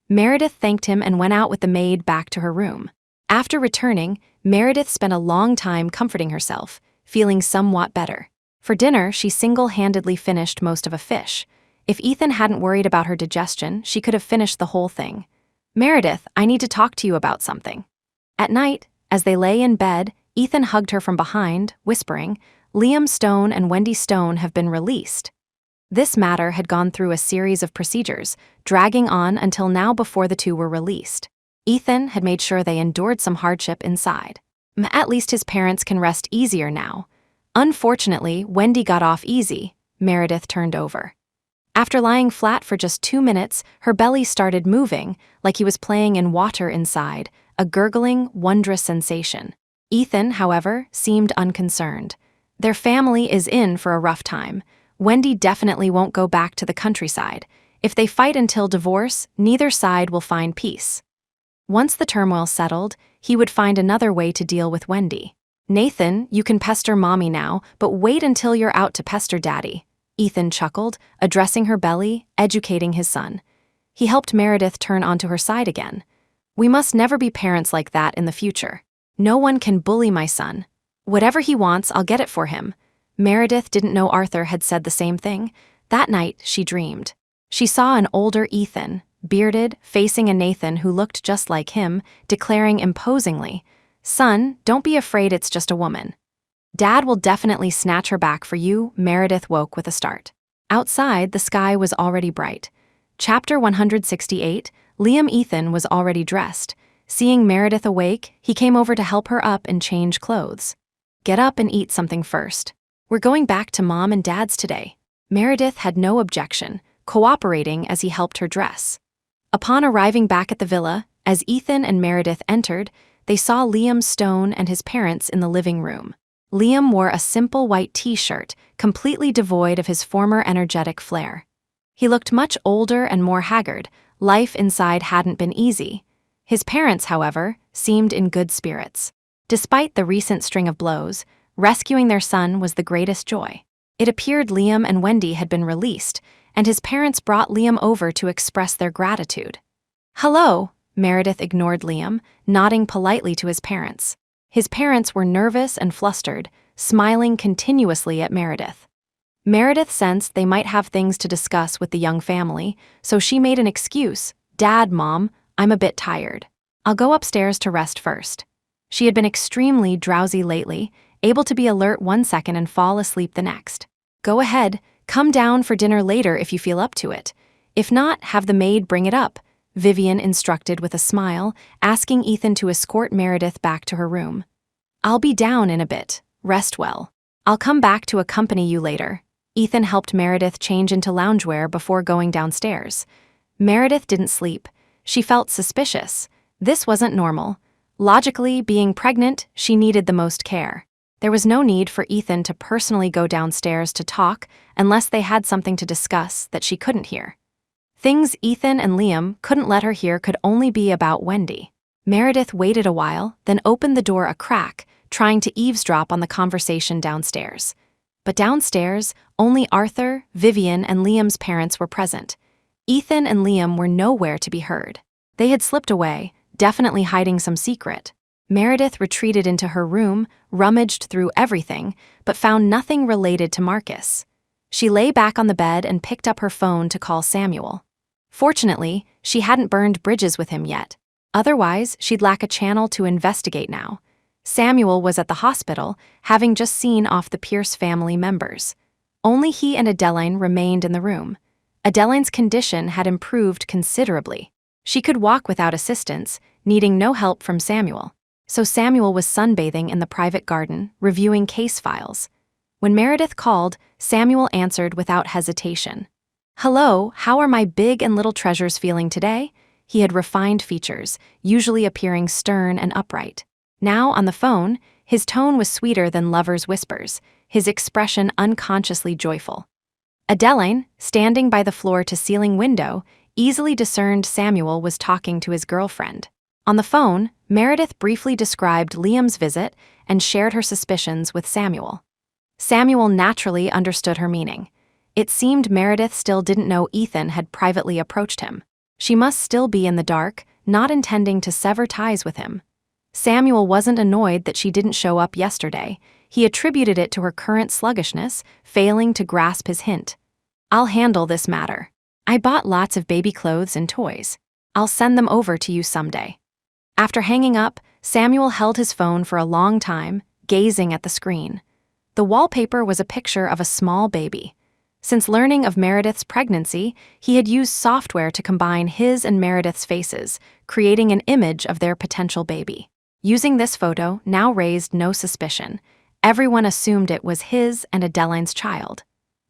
Meredith thanked him and went out with the maid back to her room. After returning, Meredith spent a long time comforting herself, feeling somewhat better. For dinner, she single-handedly finished most of a fish. If Ethan hadn't worried about her digestion, she could have finished the whole thing. "Meredith, I need to talk to you about something." At night, as they lay in bed, Ethan hugged her from behind, whispering, "Liam Stone and Wendy Stone have been released." This matter had gone through a series of procedures, dragging on until now before the two were released. Ethan had made sure they endured some hardship inside. At least his parents can rest easier now. Unfortunately, Wendy got off easy. Meredith turned over. After lying flat for just 2 minutes, her belly started moving, like he was playing in water inside, a gurgling, wondrous sensation. Ethan, however, seemed unconcerned. Their family is in for a rough time. Wendy definitely won't go back to the countryside. If they fight until divorce, neither side will find peace. Once the turmoil settled, he would find another way to deal with Wendy. "Nathan, you can pester Mommy now, but wait until you're out to pester Daddy," Ethan chuckled, addressing her belly, educating his son. He helped Meredith turn onto her side again. "We must never be parents like that in the future. No one can bully my son. Whatever he wants, I'll get it for him." Meredith didn't know Arthur had said the same thing. That night, she dreamed. She saw an older Ethan, bearded, facing a Nathan who looked just like him, declaring imposingly, "Son, don't be afraid, it's just a woman. Dad will definitely snatch her back for you." Meredith woke with a start. Outside, the sky was already bright. Chapter 168, Liam Ethan was already dressed. Seeing Meredith awake, he came over to help her up and change clothes. "Get up and eat something first. We're going back to Mom and Dad's today." Meredith had no objection, cooperating as he helped her dress. Upon arriving back at the villa, as Ethan and Meredith entered, they saw Liam Stone and his parents in the living room. Liam wore a simple white t-shirt, completely devoid of his former energetic flair. He looked much older and more haggard. Life inside hadn't been easy. His parents, however, seemed in good spirits. Despite the recent string of blows, rescuing their son was the greatest joy. It appeared Liam and Wendy had been released, and his parents brought Liam over to express their gratitude. "Hello," Meredith ignored Liam, nodding politely to his parents. His parents were nervous and flustered, smiling continuously at Meredith. Meredith sensed they might have things to discuss with the young family, so she made an excuse. "Dad, Mom, I'm a bit tired. I'll go upstairs to rest first." She had been extremely drowsy lately, able to be alert 1 second and fall asleep the next. "Go ahead, come down for dinner later if you feel up to it. If not, have the maid bring it up," Vivian instructed with a smile, asking Ethan to escort Meredith back to her room. "I'll be down in a bit. Rest well. I'll come back to accompany you later." Ethan helped Meredith change into loungewear before going downstairs. Meredith didn't sleep. She felt suspicious. This wasn't normal. Logically, being pregnant, she needed the most care. There was no need for Ethan to personally go downstairs to talk unless they had something to discuss that she couldn't hear. Things Ethan and Liam couldn't let her hear could only be about Wendy. Meredith waited a while, then opened the door a crack, trying to eavesdrop on the conversation downstairs. But downstairs, only Arthur, Vivian, and Liam's parents were present. Ethan and Liam were nowhere to be heard. They had slipped away, definitely hiding some secret. Meredith retreated into her room, rummaged through everything, but found nothing related to Marcus. She lay back on the bed and picked up her phone to call Samuel. Fortunately, she hadn't burned bridges with him yet. Otherwise, she'd lack a channel to investigate now. Samuel was at the hospital, having just seen off the Pierce family members. Only he and Adeline remained in the room. Adeline's condition had improved considerably. She could walk without assistance, needing no help from Samuel. So Samuel was sunbathing in the private garden, reviewing case files. When Meredith called, Samuel answered without hesitation. "Hello, how are my big and little treasures feeling today?" He had refined features, usually appearing stern and upright. Now, on the phone, his tone was sweeter than lovers' whispers, his expression unconsciously joyful. Adeline, standing by the floor-to-ceiling window, easily discerned Samuel was talking to his girlfriend. On the phone, Meredith briefly described Liam's visit and shared her suspicions with Samuel. Samuel naturally understood her meaning. It seemed Meredith still didn't know Ethan had privately approached him. She must still be in the dark, not intending to sever ties with him. Samuel wasn't annoyed that she didn't show up yesterday. He attributed it to her current sluggishness, failing to grasp his hint. "I'll handle this matter. I bought lots of baby clothes and toys. I'll send them over to you someday." After hanging up, Samuel held his phone for a long time, gazing at the screen. The wallpaper was a picture of a small baby. Since learning of Meredith's pregnancy, he had used software to combine his and Meredith's faces, creating an image of their potential baby. Using this photo now raised no suspicion. Everyone assumed it was his and Adeline's child.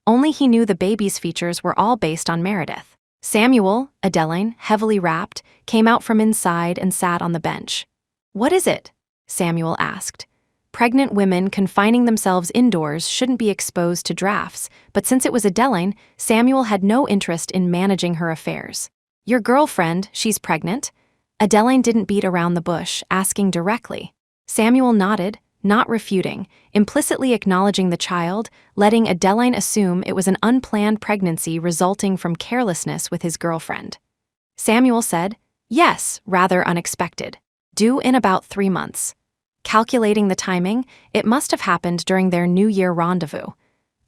Only he knew the baby's features were all based on Meredith. Samuel, Adeline, heavily wrapped, came out from inside and sat on the bench. "What is it?" Samuel asked. Pregnant women confining themselves indoors shouldn't be exposed to drafts, but since it was Adeline, Samuel had no interest in managing her affairs. "Your girlfriend, she's pregnant?" Adeline didn't beat around the bush, asking directly. Samuel nodded, not refuting, implicitly acknowledging the child, letting Adeline assume it was an unplanned pregnancy resulting from carelessness with his girlfriend. Samuel said, "Yes, rather unexpected. Due in about 3 months." Calculating the timing, it must have happened during their New Year rendezvous.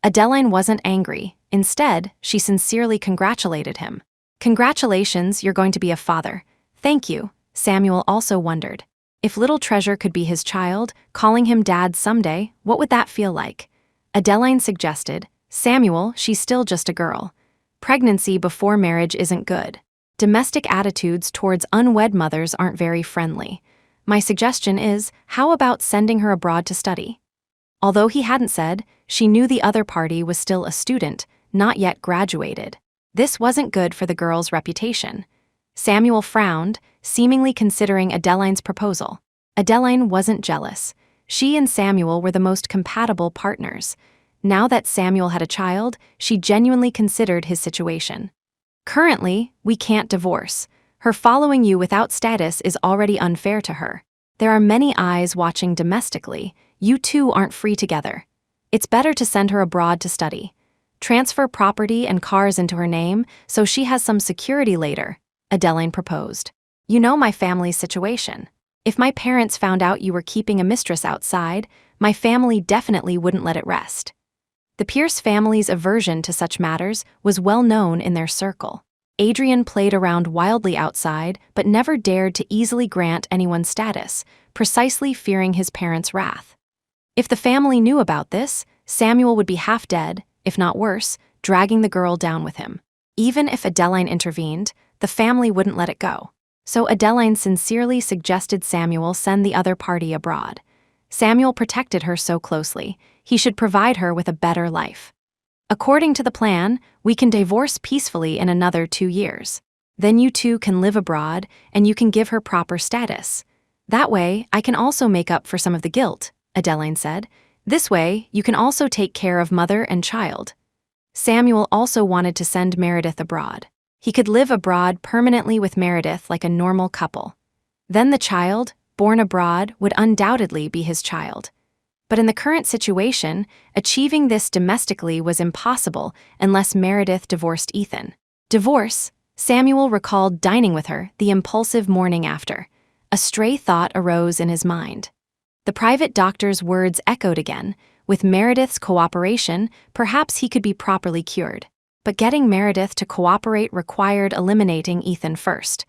Adeline wasn't angry. Instead, she sincerely congratulated him. "Congratulations, you're going to be a father." "Thank you," Samuel also wondered. If little Treasure could be his child, calling him dad someday, what would that feel like? Adeline suggested, "Samuel, she's still just a girl. Pregnancy before marriage isn't good. Domestic attitudes towards unwed mothers aren't very friendly. My suggestion is, how about sending her abroad to study?" Although he hadn't said, she knew the other party was still a student, not yet graduated. This wasn't good for the girl's reputation. Samuel frowned, seemingly considering Adeline's proposal. Adeline wasn't jealous. She and Samuel were the most compatible partners. Now that Samuel had a child, she genuinely considered his situation. "Currently, we can't divorce. Her following you without status is already unfair to her. There are many eyes watching domestically. You two aren't free together. It's better to send her abroad to study. Transfer property and cars into her name so she has some security later," Adeline proposed. "You know my family's situation. If my parents found out you were keeping a mistress outside, my family definitely wouldn't let it rest." The Pierce family's aversion to such matters was well known in their circle. Adrian played around wildly outside, but never dared to easily grant anyone status, precisely fearing his parents' wrath. If the family knew about this, Samuel would be half dead, if not worse, dragging the girl down with him. Even if Adeline intervened, the family wouldn't let it go. So Adeline sincerely suggested Samuel send the other party abroad. Samuel protected her so closely, he should provide her with a better life. "According to the plan, we can divorce peacefully in another 2 years. Then you two can live abroad, and you can give her proper status. That way, I can also make up for some of the guilt," Adeline said. "This way, you can also take care of mother and child." Samuel also wanted to send Meredith abroad. He could live abroad permanently with Meredith like a normal couple. Then the child, born abroad, would undoubtedly be his child. But in the current situation, achieving this domestically was impossible unless Meredith divorced Ethan. Divorce? Samuel recalled dining with her the impulsive morning after. A stray thought arose in his mind. The private doctor's words echoed again. With Meredith's cooperation, perhaps he could be properly cured. But getting Meredith to cooperate required eliminating Ethan first.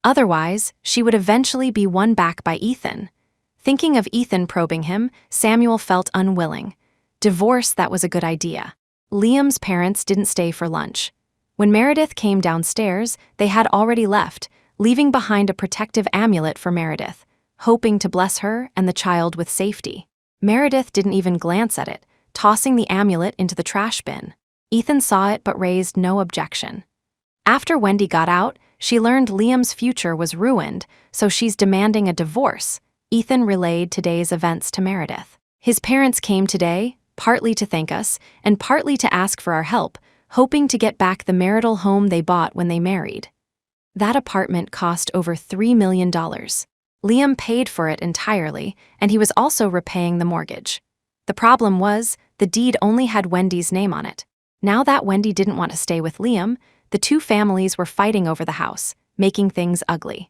Otherwise, she would eventually be won back by Ethan. Thinking of Ethan probing him, Samuel felt unwilling. Divorce, that was a good idea. Liam's parents didn't stay for lunch. When Meredith came downstairs, they had already left, leaving behind a protective amulet for Meredith, hoping to bless her and the child with safety. Meredith didn't even glance at it, tossing the amulet into the trash bin. Ethan saw it but raised no objection. After Wendy got out, she learned Liam's future was ruined, so she's demanding a divorce. Ethan relayed today's events to Meredith. His parents came today, partly to thank us, and partly to ask for our help, hoping to get back the marital home they bought when they married. That apartment cost over $3 million. Liam paid for it entirely, and he was also repaying the mortgage. The problem was, the deed only had Wendy's name on it. Now that Wendy didn't want to stay with Liam, the two families were fighting over the house, making things ugly.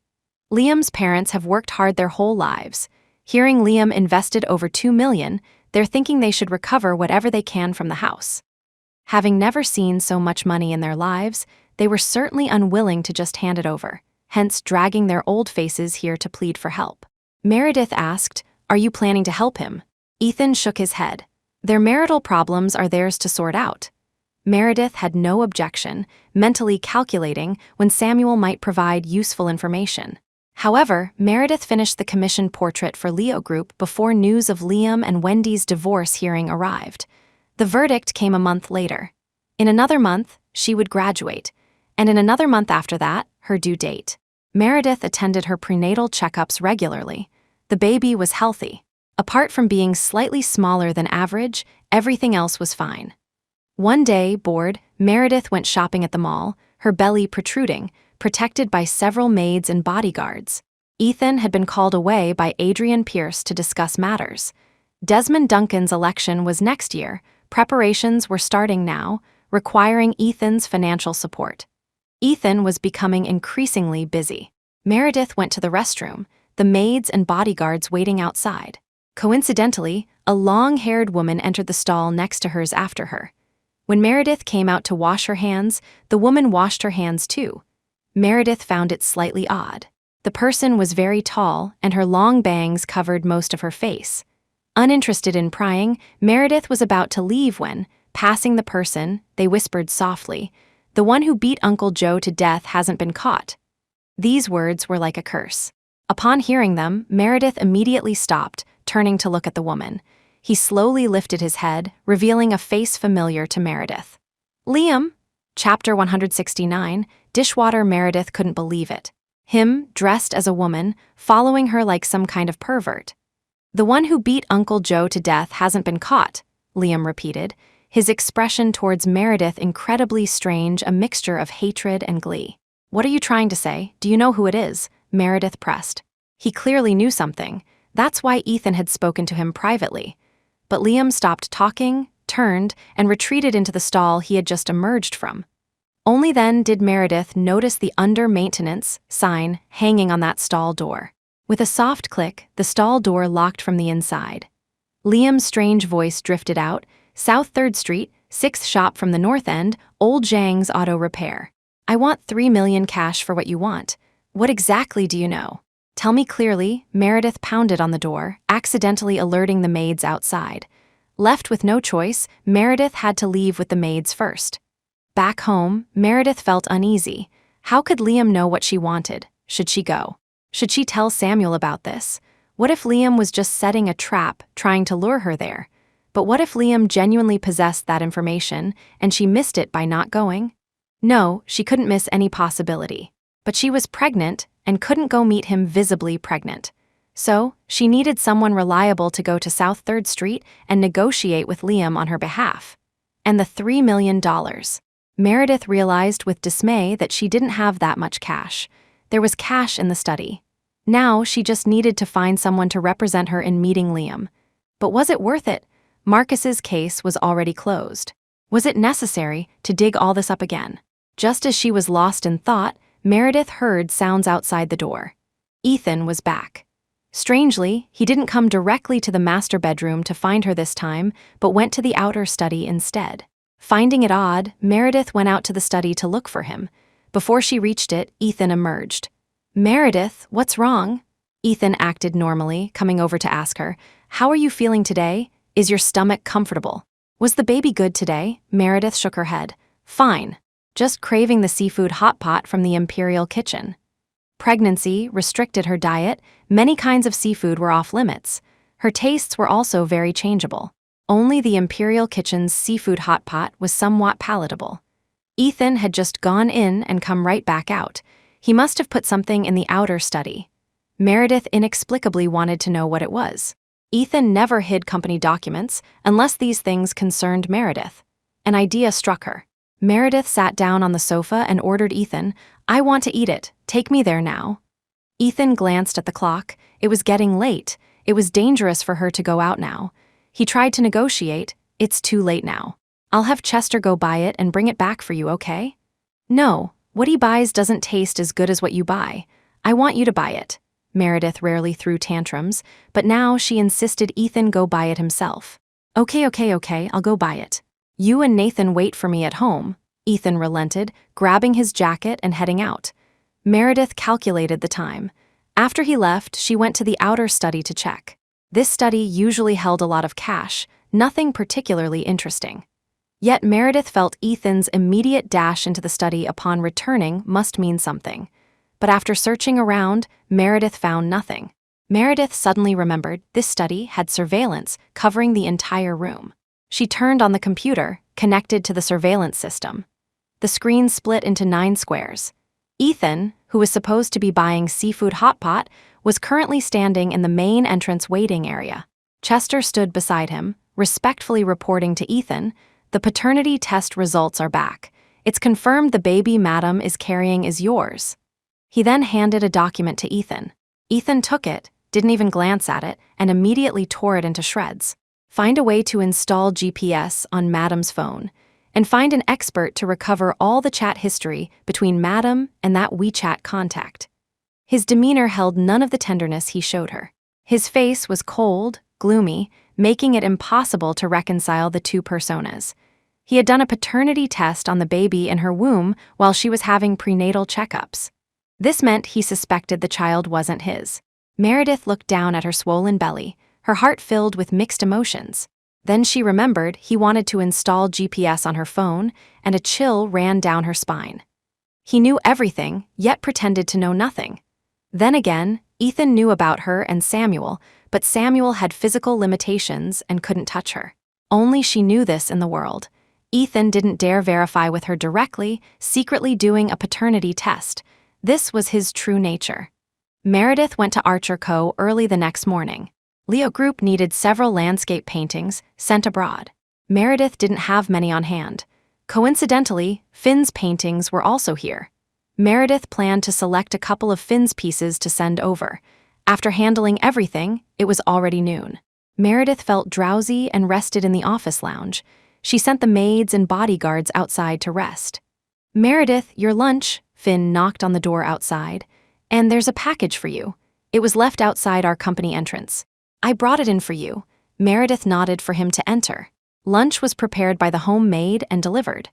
Liam's parents have worked hard their whole lives. Hearing Liam invested over $2 million, they're thinking they should recover whatever they can from the house. Having never seen so much money in their lives, they were certainly unwilling to just hand it over, hence dragging their old faces here to plead for help. Meredith asked, "Are you planning to help him?" Ethan shook his head. Their marital problems are theirs to sort out. Meredith had no objection, mentally calculating when Samuel might provide useful information. However, Meredith finished the commissioned portrait for Leo Group before news of Liam and Wendy's divorce hearing arrived. The verdict came a month later. In another month, she would graduate, and in another month after that, her due date. Meredith attended her prenatal checkups regularly. The baby was healthy. Apart from being slightly smaller than average, everything else was fine. One day, bored, Meredith went shopping at the mall, her belly protruding, protected by several maids and bodyguards. Ethan had been called away by Adrian Pierce to discuss matters. Desmond Duncan's election was next year. Preparations were starting now, requiring Ethan's financial support. Ethan was becoming increasingly busy. Meredith went to the restroom, the maids and bodyguards waiting outside. Coincidentally, a long-haired woman entered the stall next to hers after her. When Meredith came out to wash her hands, the woman washed her hands too. Meredith found it slightly odd. The person was very tall, and her long bangs covered most of her face. Uninterested in prying, Meredith was about to leave when, passing the person, they whispered softly, "The one who beat Uncle Joe to death hasn't been caught." These words were like a curse. Upon hearing them, Meredith immediately stopped, turning to look at the woman. He slowly lifted his head, revealing a face familiar to Meredith. "Liam?" Chapter 169, Dishwater. Meredith couldn't believe it. Him, dressed as a woman, following her like some kind of pervert. "The one who beat Uncle Joe to death hasn't been caught," Liam repeated, his expression towards Meredith incredibly strange, a mixture of hatred and glee. "What are you trying to say? Do you know who it is?" Meredith pressed. He clearly knew something. That's why Ethan had spoken to him privately. But Liam stopped talking, turned, and retreated into the stall he had just emerged from. Only then did Meredith notice the under-maintenance sign hanging on that stall door. With a soft click, the stall door locked from the inside. Liam's strange voice drifted out, "South 3rd Street, 6th shop from the north end, Old Zhang's Auto Repair. I want $3 million cash for what you want. What exactly do you know? Tell me clearly." Meredith pounded on the door, accidentally alerting the maids outside. Left with no choice, Meredith had to leave with the maids first. Back home, Meredith felt uneasy. How could Liam know what she wanted? Should she go? Should she tell Samuel about this? What if Liam was just setting a trap, trying to lure her there? But what if Liam genuinely possessed that information, and she missed it by not going? No, she couldn't miss any possibility. But she was pregnant, and couldn't go meet him visibly pregnant. So, she needed someone reliable to go to South 3rd Street and negotiate with Liam on her behalf. And the $3 million. Meredith realized with dismay that she didn't have that much cash. There was cash in the study. Now, she just needed to find someone to represent her in meeting Liam. But was it worth it? Marcus's case was already closed. Was it necessary to dig all this up again? Just as she was lost in thought, Meredith heard sounds outside the door. Ethan was back. Strangely, he didn't come directly to the master bedroom to find her this time, but went to the outer study instead. Finding it odd, Meredith went out to the study to look for him. Before she reached it, Ethan emerged. "Meredith, what's wrong?" Ethan acted normally, coming over to ask her, "How are you feeling today? Is your stomach comfortable? Was the baby good today?" Meredith shook her head. "Fine. Just craving the seafood hot pot from the Imperial Kitchen." Pregnancy restricted her diet, many kinds of seafood were off limits. Her tastes were also very changeable. Only the Imperial Kitchen's seafood hot pot was somewhat palatable. Ethan had just gone in and come right back out. He must have put something in the outer study. Meredith inexplicably wanted to know what it was. Ethan never hid company documents unless these things concerned Meredith. An idea struck her. Meredith sat down on the sofa and ordered Ethan, "I want to eat it. Take me there now." Ethan glanced at the clock. It was getting late. It was dangerous for her to go out now. He tried to negotiate. "It's too late now. I'll have Chester go buy it and bring it back for you, okay?" "No, what he buys doesn't taste as good as what you buy. I want you to buy it." Meredith rarely threw tantrums, but now she insisted Ethan go buy it himself. Okay, I'll go buy it. You and Nathan wait for me at home," Ethan relented, grabbing his jacket and heading out. Meredith calculated the time. After he left, she went to the outer study to check. This study usually held a lot of cash, nothing particularly interesting. Yet Meredith felt Ethan's immediate dash into the study upon returning must mean something. But after searching around, Meredith found nothing. Meredith suddenly remembered this study had surveillance covering the entire room. She turned on the computer, connected to the surveillance system. The screen split into 9 squares. Ethan, who was supposed to be buying seafood hot pot, was currently standing in the main entrance waiting area. Chester stood beside him, respectfully reporting to Ethan, "The paternity test results are back. It's confirmed the baby Madam is carrying is yours." He then handed a document to Ethan. Ethan took it, didn't even glance at it, and immediately tore it into shreds. "Find a way to install GPS on Madam's phone, and find an expert to recover all the chat history between Madam and that WeChat contact." His demeanor held none of the tenderness he showed her. His face was cold, gloomy, making it impossible to reconcile the two personas. He had done a paternity test on the baby in her womb while she was having prenatal checkups. This meant he suspected the child wasn't his. Meredith looked down at her swollen belly, her heart filled with mixed emotions. Then she remembered he wanted to install GPS on her phone, and a chill ran down her spine. He knew everything, yet pretended to know nothing. Then again, Ethan knew about her and Samuel, but Samuel had physical limitations and couldn't touch her. Only she knew this in the world. Ethan didn't dare verify with her directly, secretly doing a paternity test. This was his true nature. Meredith went to Archer Co. early the next morning. Leo Group needed several landscape paintings sent abroad. Meredith didn't have many on hand. Coincidentally, Finn's paintings were also here. Meredith planned to select a couple of Finn's pieces to send over. After handling everything, it was already noon. Meredith felt drowsy and rested in the office lounge. She sent the maids and bodyguards outside to rest. "Meredith, your lunch," Finn knocked on the door outside. "And there's a package for you. It was left outside our company entrance. I brought it in for you." Meredith nodded for him to enter. Lunch was prepared by the home maid and delivered.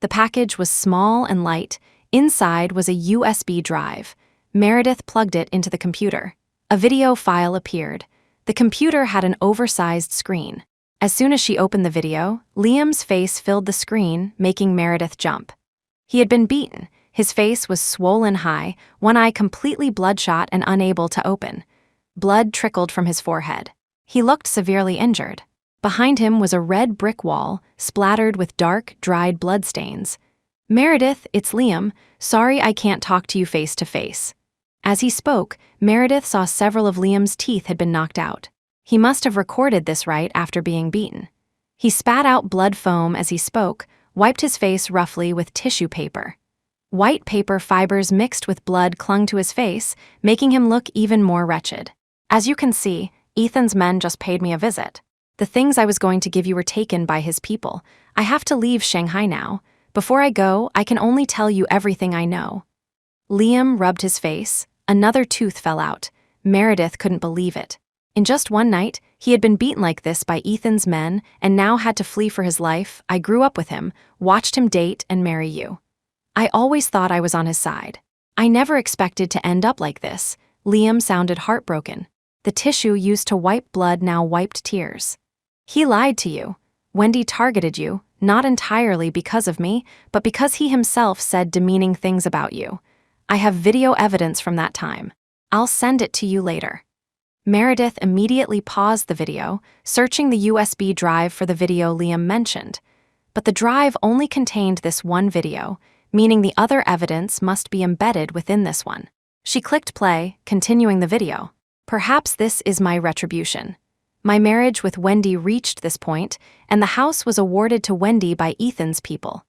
The package was small and light. Inside was a USB drive. Meredith plugged it into the computer. A video file appeared. The computer had an oversized screen. As soon as she opened the video, Liam's face filled the screen, making Meredith jump. He had been beaten. His face was swollen high, one eye completely bloodshot and unable to open. Blood trickled from his forehead. He looked severely injured. Behind him was a red brick wall, splattered with dark, dried bloodstains. "Meredith, it's Liam. Sorry I can't talk to you face to face." As he spoke, Meredith saw several of Liam's teeth had been knocked out. He must have recorded this right after being beaten. He spat out blood foam as he spoke, wiped his face roughly with tissue paper. White paper fibers mixed with blood clung to his face, making him look even more wretched. "As you can see, Ethan's men just paid me a visit. The things I was going to give you were taken by his people. I have to leave Shanghai now. Before I go, I can only tell you everything I know." Liam rubbed his face. Another tooth fell out. Meredith couldn't believe it. In just one night, he had been beaten like this by Ethan's men and now had to flee for his life. "I grew up with him, watched him date and marry you. I always thought I was on his side. I never expected to end up like this." Liam sounded heartbroken. The tissue used to wipe blood now wiped tears. "He lied to you. Wendy targeted you, not entirely because of me, but because he himself said demeaning things about you. I have video evidence from that time. I'll send it to you later. Meredith immediately paused the video, searching the USB drive for the video Liam mentioned. But the drive only contained this one video, meaning the other evidence must be embedded within this one. She clicked play, continuing the video. Perhaps this is my retribution. My marriage with Wendy reached this point, and the house was awarded to Wendy by Ethan's people.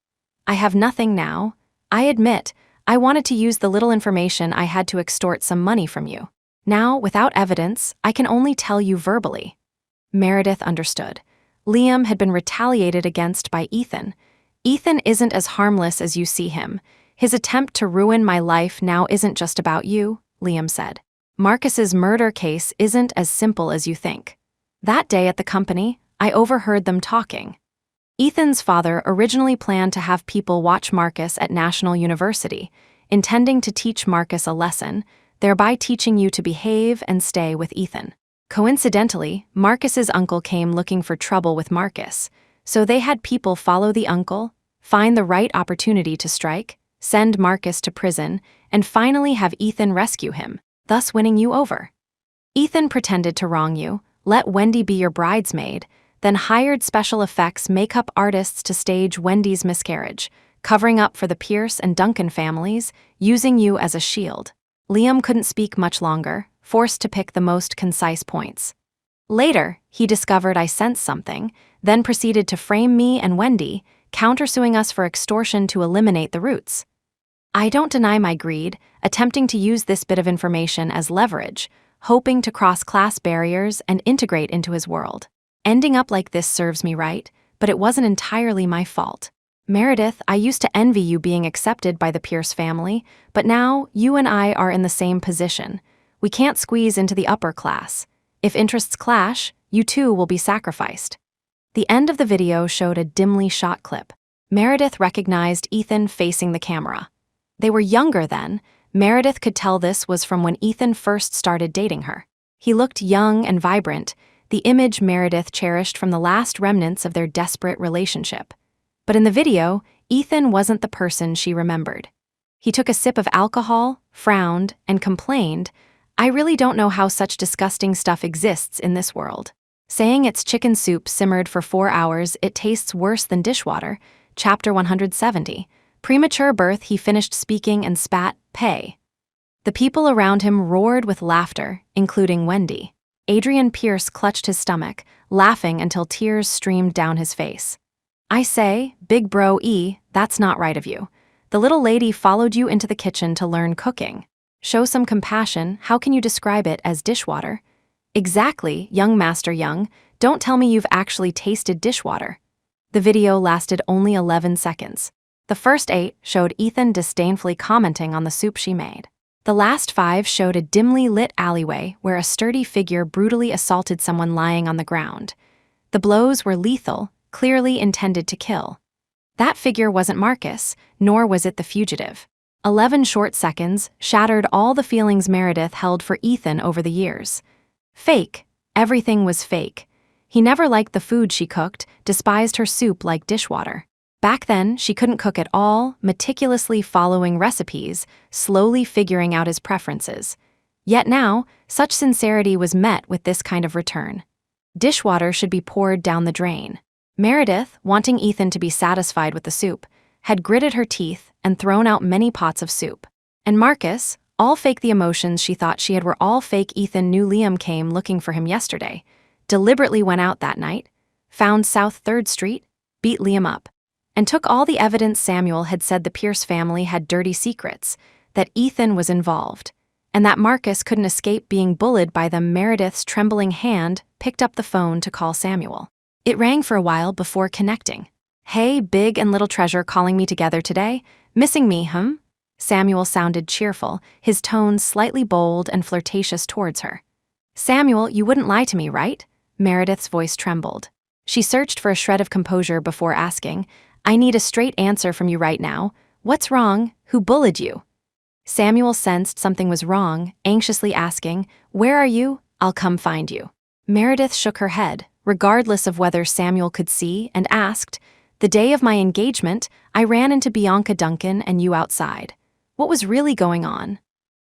I have nothing now. I admit, I wanted to use the little information I had to extort some money from you. Now, without evidence, I can only tell you verbally. Meredith understood. Liam had been retaliated against by Ethan. Ethan isn't as harmless as you see him. His attempt to ruin my life now isn't just about you, Liam said. Marcus's murder case isn't as simple as you think. That day at the company, I overheard them talking. Ethan's father originally planned to have people watch Marcus at National University, intending to teach Marcus a lesson, thereby teaching you to behave and stay with Ethan. Coincidentally, Marcus's uncle came looking for trouble with Marcus, so they had people follow the uncle, find the right opportunity to strike, send Marcus to prison, and finally have Ethan rescue him, thus winning you over. Ethan pretended to wrong you, let Wendy be your bridesmaid, then hired special effects makeup artists to stage Wendy's miscarriage, covering up for the Pierce and Duncan families, using you as a shield. Liam couldn't speak much longer, forced to pick the most concise points. Later, he discovered I sensed something, then proceeded to frame me and Wendy, countersuing us for extortion to eliminate the roots. I don't deny my greed, attempting to use this bit of information as leverage, hoping to cross class barriers and integrate into his world. Ending up like this serves me right, but it wasn't entirely my fault. Meredith, I used to envy you being accepted by the Pierce family, but now you and I are in the same position. We can't squeeze into the upper class. If interests clash, you too will be sacrificed. The end of the video showed a dimly shot clip. Meredith recognized Ethan facing the camera. They were younger then. Meredith could tell this was from when Ethan first started dating her. He looked young and vibrant, the image Meredith cherished from the last remnants of their desperate relationship. But in the video, Ethan wasn't the person she remembered. He took a sip of alcohol, frowned, and complained, "I really don't know how such disgusting stuff exists in this world." Saying it's chicken soup simmered for 4 hours, it tastes worse than dishwater. Chapter 170. Premature birth, he finished speaking and spat, "Pay." The people around him roared with laughter, including Wendy. Adrian Pierce clutched his stomach, laughing until tears streamed down his face. "I say, Big Bro E, that's not right of you. The little lady followed you into the kitchen to learn cooking. Show some compassion, how can you describe it as dishwater?" "Exactly, young Master Young, don't tell me you've actually tasted dishwater." The video lasted only 11 seconds. The first 8 showed Ethan disdainfully commenting on the soup she made. The last 5 showed a dimly lit alleyway where a sturdy figure brutally assaulted someone lying on the ground. The blows were lethal, clearly intended to kill. That figure wasn't Marcus, nor was it the fugitive. 11 short seconds shattered all the feelings Meredith held for Ethan over the years. Fake. Everything was fake. He never liked the food she cooked, despised her soup like dishwater. Back then, she couldn't cook at all, meticulously following recipes, slowly figuring out his preferences. Yet now, such sincerity was met with this kind of return. Dishwater should be poured down the drain. Meredith, wanting Ethan to be satisfied with the soup, had gritted her teeth and thrown out many pots of soup. And Marcus, all fake the emotions she thought she had were all fake. Ethan knew Liam came looking for him yesterday, deliberately went out that night, found South 3rd Street, beat Liam up, and took all the evidence Samuel had said the Pierce family had dirty secrets, that Ethan was involved, and that Marcus couldn't escape being bullied by them. Meredith's trembling hand picked up the phone to call Samuel. It rang for a while before connecting. "Hey, big and little treasure calling me together today? Missing me, huh?" Samuel sounded cheerful, his tone slightly bold and flirtatious towards her. "Samuel, you wouldn't lie to me, right?" Meredith's voice trembled. She searched for a shred of composure before asking, "I need a straight answer from you right now. What's wrong? Who bullied you?" Samuel sensed something was wrong, anxiously asking, "Where are you? I'll come find you." Meredith shook her head, regardless of whether Samuel could see, and asked, "The day of my engagement, I ran into Bianca Duncan and you outside. What was really going on?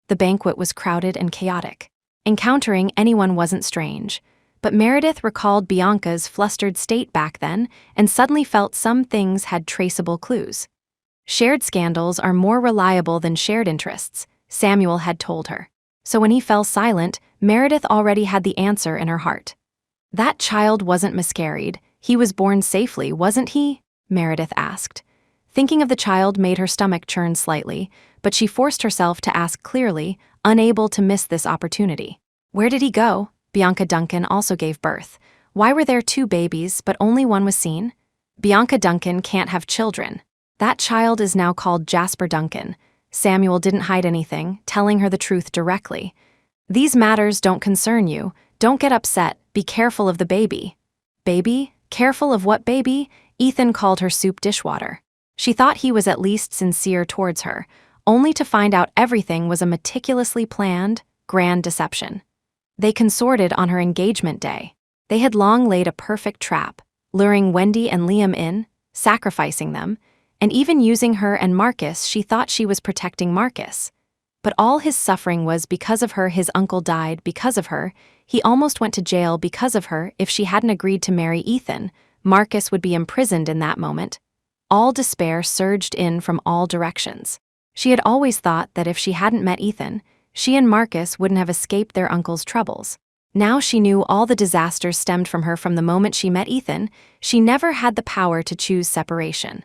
The banquet was crowded and chaotic. Encountering anyone wasn't strange, but Meredith recalled Bianca's flustered state back then and suddenly felt some things had traceable clues. Shared scandals are more reliable than shared interests, Samuel had told her. So when he fell silent, Meredith already had the answer in her heart. That child wasn't miscarried. He was born safely, wasn't he? Meredith asked. Thinking of the child made her stomach churn slightly, but she forced herself to ask clearly, unable to miss this opportunity. Where did he go? Bianca Duncan also gave birth. Why were there 2 babies, but only one was seen? Bianca Duncan can't have children. That child is now called Jasper Duncan. Samuel didn't hide anything, telling her the truth directly. These matters don't concern you. Don't get upset. Be careful of the baby. Baby? Careful of what baby? Ethan called her soup dishwater. She thought he was at least sincere towards her, only to find out everything was a meticulously planned, grand deception. They consorted on her engagement day. They had long laid a perfect trap, luring Wendy and Liam in, sacrificing them, and even using her and Marcus. She thought she was protecting Marcus. But all his suffering was because of her. His uncle died because of her. He almost went to jail because of her. If she hadn't agreed to marry Ethan, Marcus would be imprisoned in that moment. All despair surged in from all directions. She had always thought that if she hadn't met Ethan, she and Marcus wouldn't have escaped their uncle's troubles. Now she knew all the disasters stemmed from her from the moment she met Ethan. She never had the power to choose separation.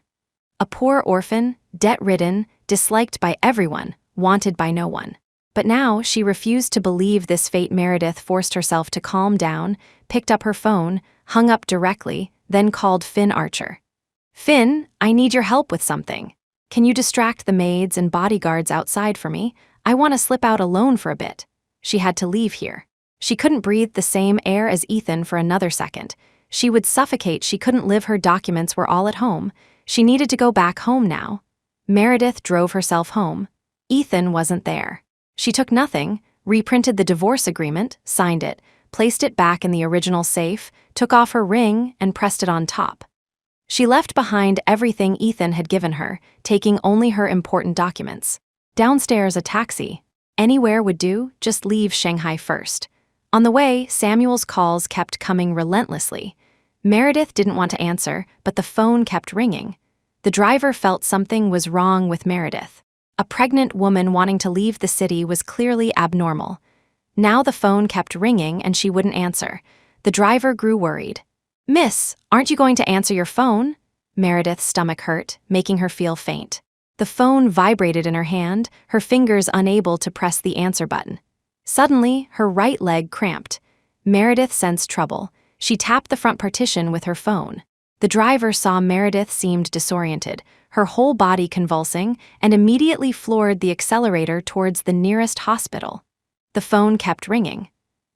A poor orphan, debt-ridden, disliked by everyone, wanted by no one. But now she refused to believe this fate. Meredith forced herself to calm down, picked up her phone, hung up directly, then called Finn Archer. Finn, I need your help with something. Can you distract the maids and bodyguards outside for me? I want to slip out alone for a bit. She had to leave here. She couldn't breathe the same air as Ethan for another second. She would suffocate. She couldn't live. Her documents were all at home. She needed to go back home now. Meredith drove herself home. Ethan wasn't there. She took nothing, reprinted the divorce agreement, signed it, placed it back in the original safe, took off her ring, and pressed it on top. She left behind everything Ethan had given her, taking only her important documents. Downstairs, a taxi. Anywhere would do, just leave Shanghai first. On the way, Samuel's calls kept coming relentlessly. Meredith didn't want to answer, but the phone kept ringing. The driver felt something was wrong with Meredith. A pregnant woman wanting to leave the city was clearly abnormal. Now the phone kept ringing and she wouldn't answer. The driver grew worried. Miss, aren't you going to answer your phone? Meredith's stomach hurt, making her feel faint. The phone vibrated in her hand, her fingers unable to press the answer button. Suddenly, her right leg cramped. Meredith sensed trouble. She tapped the front partition with her phone. The driver saw Meredith seemed disoriented, her whole body convulsing, and immediately floored the accelerator towards the nearest hospital. The phone kept ringing.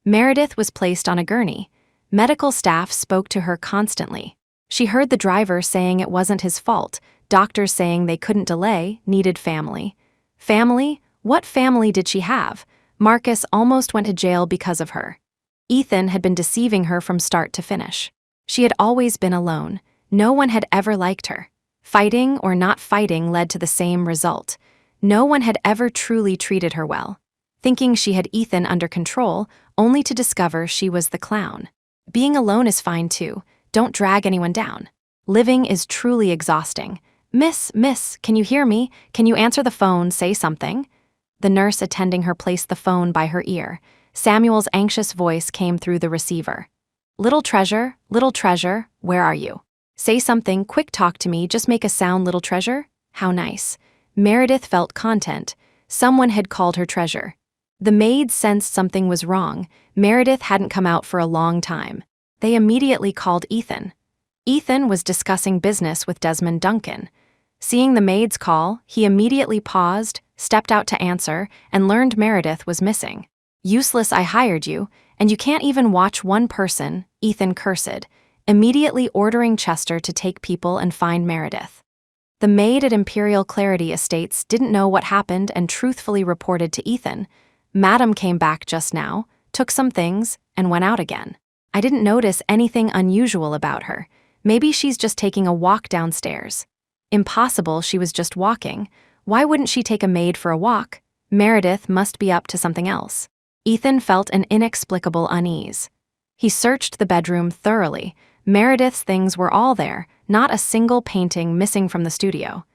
Meredith was placed on a gurney. Medical staff spoke to her constantly. She heard the driver saying it wasn't his fault, doctors saying they couldn't delay, needed family. Family? What family did she have? Marcus almost went to jail because of her. Ethan had been deceiving her from start to finish. She had always been alone. No one had ever liked her. Fighting or not fighting led to the same result. No one had ever truly treated her well. Thinking she had Ethan under control, only to discover she was the clown. Being alone is fine too. Don't drag anyone down. Living is truly exhausting. Miss, can you hear me? Can you answer the phone, say something? The nurse attending her placed the phone by her ear. Samuel's anxious voice came through the receiver. Little treasure, where are you? Say something, quick, talk to me, just make a sound, little treasure. How nice. Meredith felt content. Someone had called her treasure. The maids sensed something was wrong. Meredith hadn't come out for a long time. They immediately called Ethan. Ethan was discussing business with Desmond Duncan. Seeing the maids call, he immediately paused, stepped out to answer, and learned Meredith was missing. Useless, I hired you, and you can't even watch one person, Ethan cursed, immediately ordering Chester to take people and find Meredith. The maid at Imperial Clarity Estates didn't know what happened and truthfully reported to Ethan. Madam came back just now, took some things, and went out again. I didn't notice anything unusual about her. Maybe she's just taking a walk downstairs. Impossible, she was just walking. Why wouldn't she take a maid for a walk? Meredith must be up to something else. Ethan felt an inexplicable unease. He searched the bedroom thoroughly. Meredith's things were all there, not a single painting missing from the studio.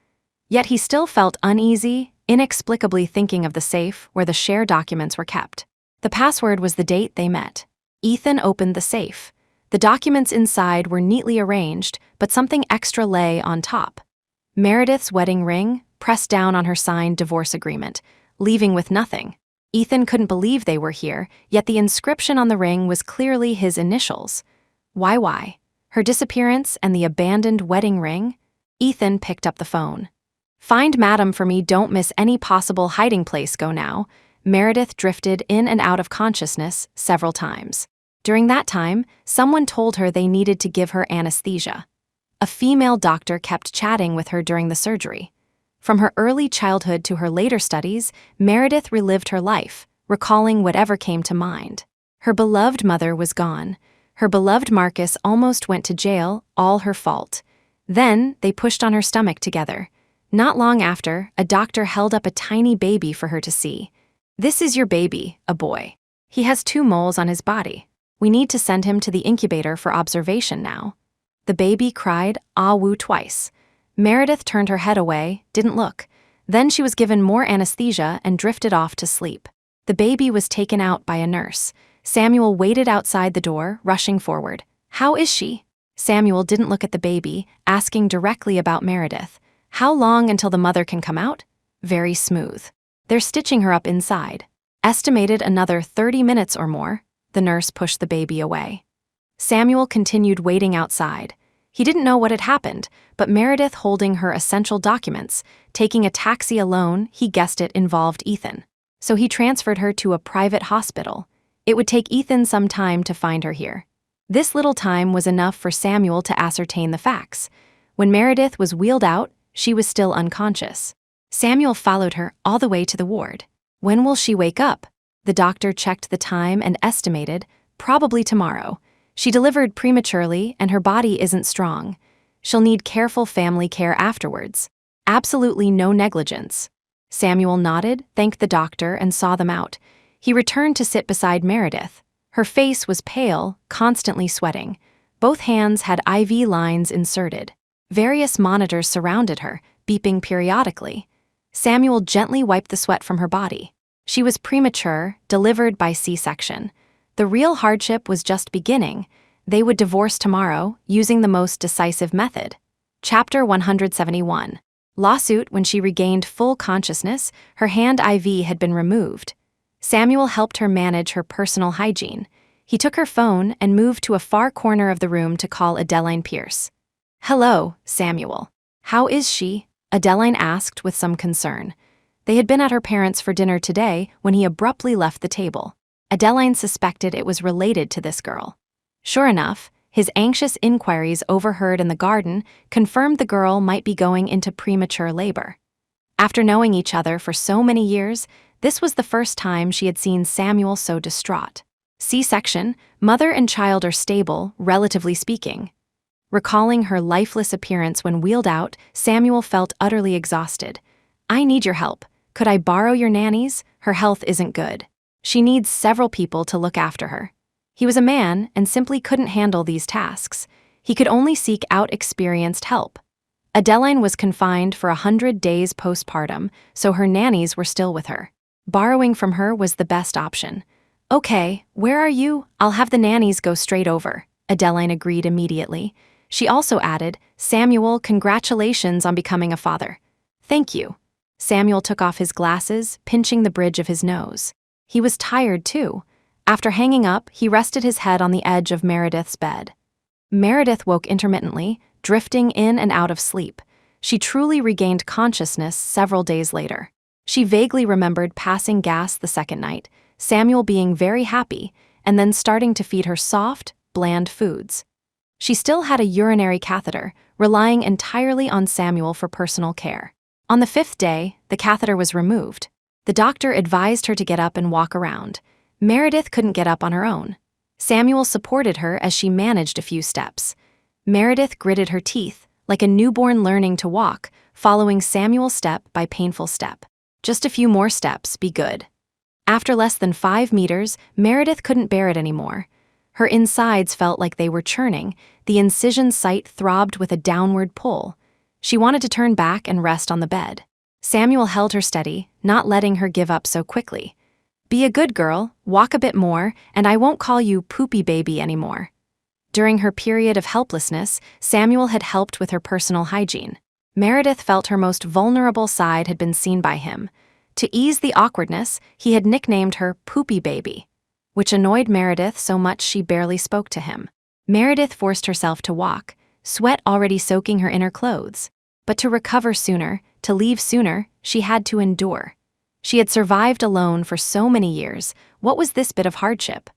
Yet he still felt uneasy, inexplicably thinking of the safe where the share documents were kept. The password was the date they met. Ethan opened the safe. The documents inside were neatly arranged, but something extra lay on top. Meredith's wedding ring, pressed down on her signed divorce agreement, leaving with nothing. Ethan couldn't believe they were here, yet the inscription on the ring was clearly his initials. Why? Her disappearance and the abandoned wedding ring? Ethan picked up the phone. "Find Madam for me, don't miss any possible hiding place, go now." Meredith drifted in and out of consciousness several times. During that time, someone told her they needed to give her anesthesia. A female doctor kept chatting with her during the surgery. From her early childhood to her later studies, Meredith relived her life, recalling whatever came to mind. Her beloved mother was gone. Her beloved Marcus almost went to jail, all her fault. Then, they pushed on her stomach together. Not long after, a doctor held up a tiny baby for her to see. "This is your baby, a boy. He has 2 moles on his body. We need to send him to the incubator for observation now." The baby cried, "Ah-woo," twice. Meredith turned her head away, didn't look. Then she was given more anesthesia and drifted off to sleep. The baby was taken out by a nurse. Samuel waited outside the door, rushing forward. "How is she?" Samuel didn't look at the baby, asking directly about Meredith. "How long until the mother can come out?" "Very smooth. They're stitching her up inside. Estimated another 30 minutes or more." The nurse pushed the baby away. Samuel continued waiting outside. He didn't know what had happened, but Meredith holding her essential documents, taking a taxi alone, he guessed it involved Ethan. So he transferred her to a private hospital. It would take Ethan some time to find her here. This little time was enough for Samuel to ascertain the facts. When Meredith was wheeled out, she was still unconscious. Samuel followed her all the way to the ward. "When will she wake up?" The doctor checked the time and estimated, probably tomorrow. She delivered prematurely and her body isn't strong. She'll need careful family care afterwards. Absolutely no negligence. Samuel nodded, thanked the doctor, and saw them out. He returned to sit beside Meredith. Her face was pale, constantly sweating. Both hands had IV lines inserted. Various monitors surrounded her, beeping periodically. Samuel gently wiped the sweat from her body. She was premature, delivered by C-section. The real hardship was just beginning. They would divorce tomorrow, using the most decisive method. Chapter 171. Lawsuit. When she regained full consciousness, her hand IV had been removed. Samuel helped her manage her personal hygiene. He took her phone and moved to a far corner of the room to call Adeline Pierce. "Hello, Samuel. How is she?" Adeline asked with some concern. They had been at her parents' for dinner today when he abruptly left the table. Adeline suspected it was related to this girl. Sure enough, his anxious inquiries overheard in the garden confirmed the girl might be going into premature labor. After knowing each other for so many years, this was the first time she had seen Samuel so distraught. C-section, mother and child are stable, relatively speaking. Recalling her lifeless appearance when wheeled out, Samuel felt utterly exhausted. "I need your help. Could I borrow your nannies? Her health isn't good. She needs several people to look after her." He was a man and simply couldn't handle these tasks. He could only seek out experienced help. Adeline was confined for 100 days postpartum, so her nannies were still with her. Borrowing from her was the best option. "Okay, where are you? I'll have the nannies go straight over." Adeline agreed immediately. She also added, "Samuel, congratulations on becoming a father." "Thank you." Samuel took off his glasses, pinching the bridge of his nose. He was tired, too. After hanging up, he rested his head on the edge of Meredith's bed. Meredith woke intermittently, drifting in and out of sleep. She truly regained consciousness several days later. She vaguely remembered passing gas the second night, Samuel being very happy, and then starting to feed her soft, bland foods. She still had a urinary catheter, relying entirely on Samuel for personal care. On the 5th day, the catheter was removed. The doctor advised her to get up and walk around. Meredith couldn't get up on her own. Samuel supported her as she managed a few steps. Meredith gritted her teeth, like a newborn learning to walk, following Samuel step by painful step. Just a few more steps, be good. After less than 5 meters, Meredith couldn't bear it anymore. Her insides felt like they were churning, the incision site throbbed with a downward pull. She wanted to turn back and rest on the bed. Samuel held her steady, not letting her give up so quickly. Be a good girl, walk a bit more, and I won't call you poopy baby anymore. During her period of helplessness, Samuel had helped with her personal hygiene. Meredith felt her most vulnerable side had been seen by him. To ease the awkwardness, he had nicknamed her Poopy Baby, which annoyed Meredith so much she barely spoke to him. Meredith forced herself to walk, sweat already soaking her inner clothes. But to recover sooner, to leave sooner, she had to endure. She had survived alone for so many years. What was this bit of hardship?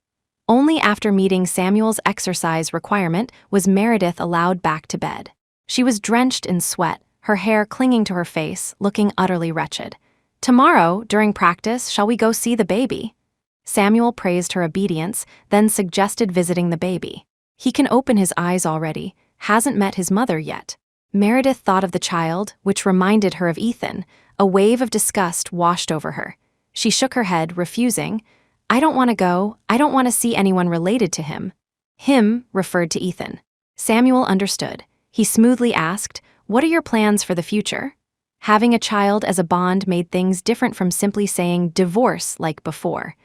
Only after meeting Samuel's exercise requirement was Meredith allowed back to bed. She was drenched in sweat, her hair clinging to her face, looking utterly wretched. Tomorrow, during practice, shall we go see the baby? Samuel praised her obedience, then suggested visiting the baby. He can open his eyes already, hasn't met his mother yet. Meredith thought of the child, which reminded her of Ethan. A wave of disgust washed over her. She shook her head, refusing. I don't want to go, I don't want to see anyone related to him. Him referred to Ethan. Samuel understood. He smoothly asked, what are your plans for the future? Having a child as a bond made things different from simply saying divorce like before.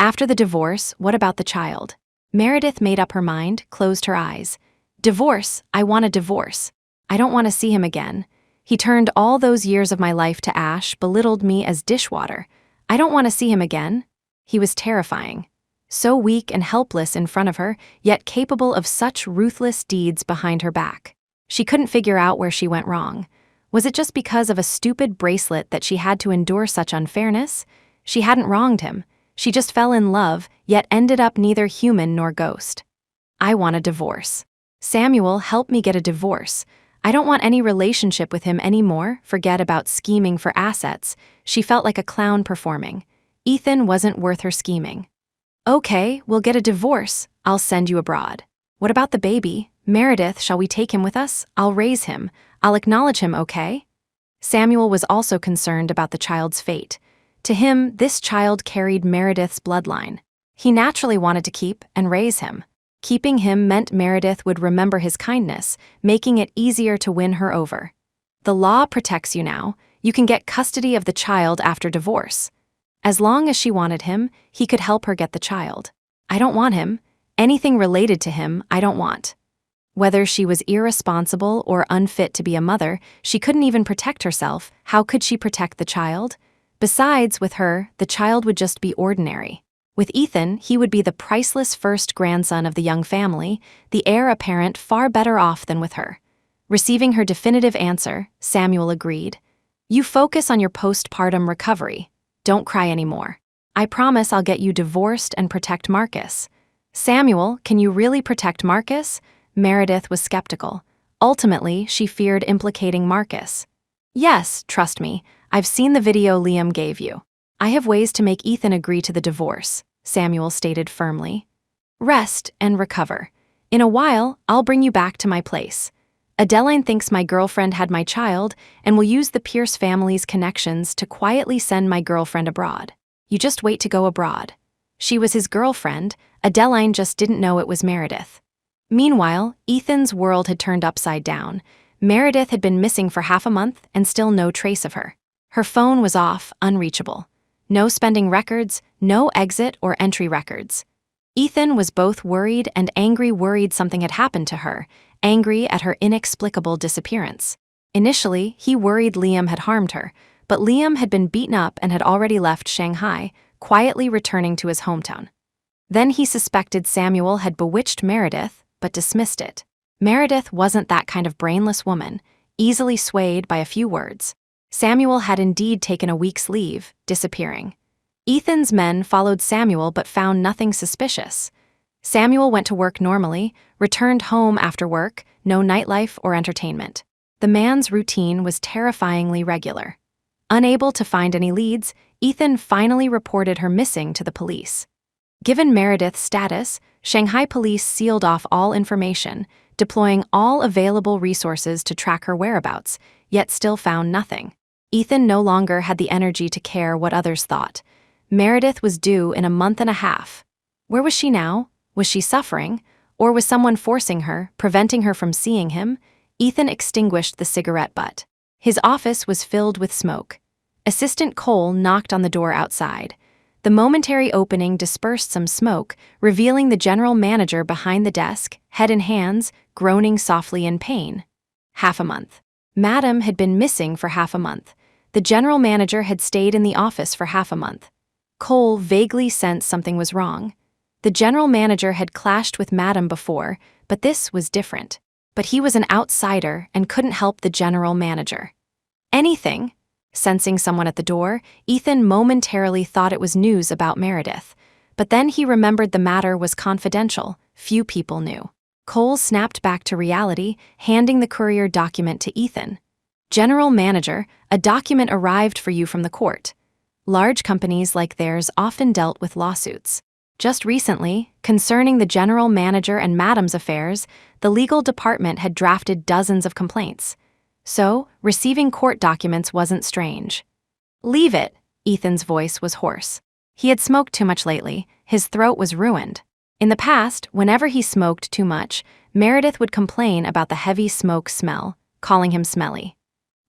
After the divorce, what about the child? Meredith made up her mind, closed her eyes. Divorce, I want a divorce. I don't want to see him again. He turned all those years of my life to ash, belittled me as dishwater. I don't want to see him again. He was terrifying. So weak and helpless in front of her, yet capable of such ruthless deeds behind her back. She couldn't figure out where she went wrong. Was it just because of a stupid bracelet that she had to endure such unfairness? She hadn't wronged him. She just fell in love, yet ended up neither human nor ghost. I want a divorce. Samuel, help me get a divorce. I don't want any relationship with him anymore. Forget about scheming for assets. She felt like a clown performing. Ethan wasn't worth her scheming. Okay, we'll get a divorce. I'll send you abroad. What about the baby? Meredith, shall we take him with us? I'll raise him. I'll acknowledge him, okay? Samuel was also concerned about the child's fate. To him, this child carried Meredith's bloodline. He naturally wanted to keep and raise him. Keeping him meant Meredith would remember his kindness, making it easier to win her over. The law protects you now. You can get custody of the child after divorce. As long as she wanted him, he could help her get the child. I don't want him. Anything related to him, I don't want. Whether she was irresponsible or unfit to be a mother, she couldn't even protect herself. How could she protect the child? Besides, with her, the child would just be ordinary. With Ethan, he would be the priceless first grandson of the young family, the heir apparent far better off than with her. Receiving her definitive answer, Samuel agreed. You focus on your postpartum recovery. Don't cry anymore. I promise I'll get you divorced and protect Marcus. Samuel, can you really protect Marcus? Meredith was skeptical. Ultimately, she feared implicating Marcus. Yes, trust me, I've seen the video Liam gave you. I have ways to make Ethan agree to the divorce, Samuel stated firmly. Rest and recover. In a while, I'll bring you back to my place. Adeline thinks my girlfriend had my child and will use the Pierce family's connections to quietly send my girlfriend abroad. You just wait to go abroad. She was his girlfriend, Adeline just didn't know it was Meredith. Meanwhile, Ethan's world had turned upside down. Meredith had been missing for half a month and still no trace of her. Her phone was off, unreachable. No spending records, no exit or entry records. Ethan was both worried and angry, worried something had happened to her, angry at her inexplicable disappearance. Initially, he worried Liam had harmed her, but Liam had been beaten up and had already left Shanghai, quietly returning to his hometown. Then he suspected Samuel had bewitched Meredith, but dismissed it. Meredith wasn't that kind of brainless woman, easily swayed by a few words. Samuel had indeed taken a week's leave, disappearing. Ethan's men followed Samuel but found nothing suspicious. Samuel went to work normally, returned home after work, no nightlife or entertainment. The man's routine was terrifyingly regular. Unable to find any leads, Ethan finally reported her missing to the police. Given Meredith's status, Shanghai police sealed off all information, deploying all available resources to track her whereabouts, yet still found nothing. Ethan no longer had the energy to care what others thought. Meredith was due in a month and a half. Where was she now? Was she suffering? Or was someone forcing her, preventing her from seeing him? Ethan extinguished the cigarette butt. His office was filled with smoke. Assistant Cole knocked on the door outside. The momentary opening dispersed some smoke, revealing the general manager behind the desk, head in hands, groaning softly in pain. Half a month. Madam had been missing for half a month. The general manager had stayed in the office for half a month. Cole vaguely sensed something was wrong. The general manager had clashed with Madam before, but this was different. But he was an outsider and couldn't help the general manager. Anything? Sensing someone at the door, Ethan momentarily thought it was news about Meredith. But then he remembered the matter was confidential. Few people knew. Cole snapped back to reality, handing the courier document to Ethan. General Manager, a document arrived for you from the court. Large companies like theirs often dealt with lawsuits. Just recently, concerning the general manager and Madam's affairs, the legal department had drafted dozens of complaints. So, receiving court documents wasn't strange. Leave it, Ethan's voice was hoarse. He had smoked too much lately, his throat was ruined. In the past, whenever he smoked too much, Meredith would complain about the heavy smoke smell, calling him smelly.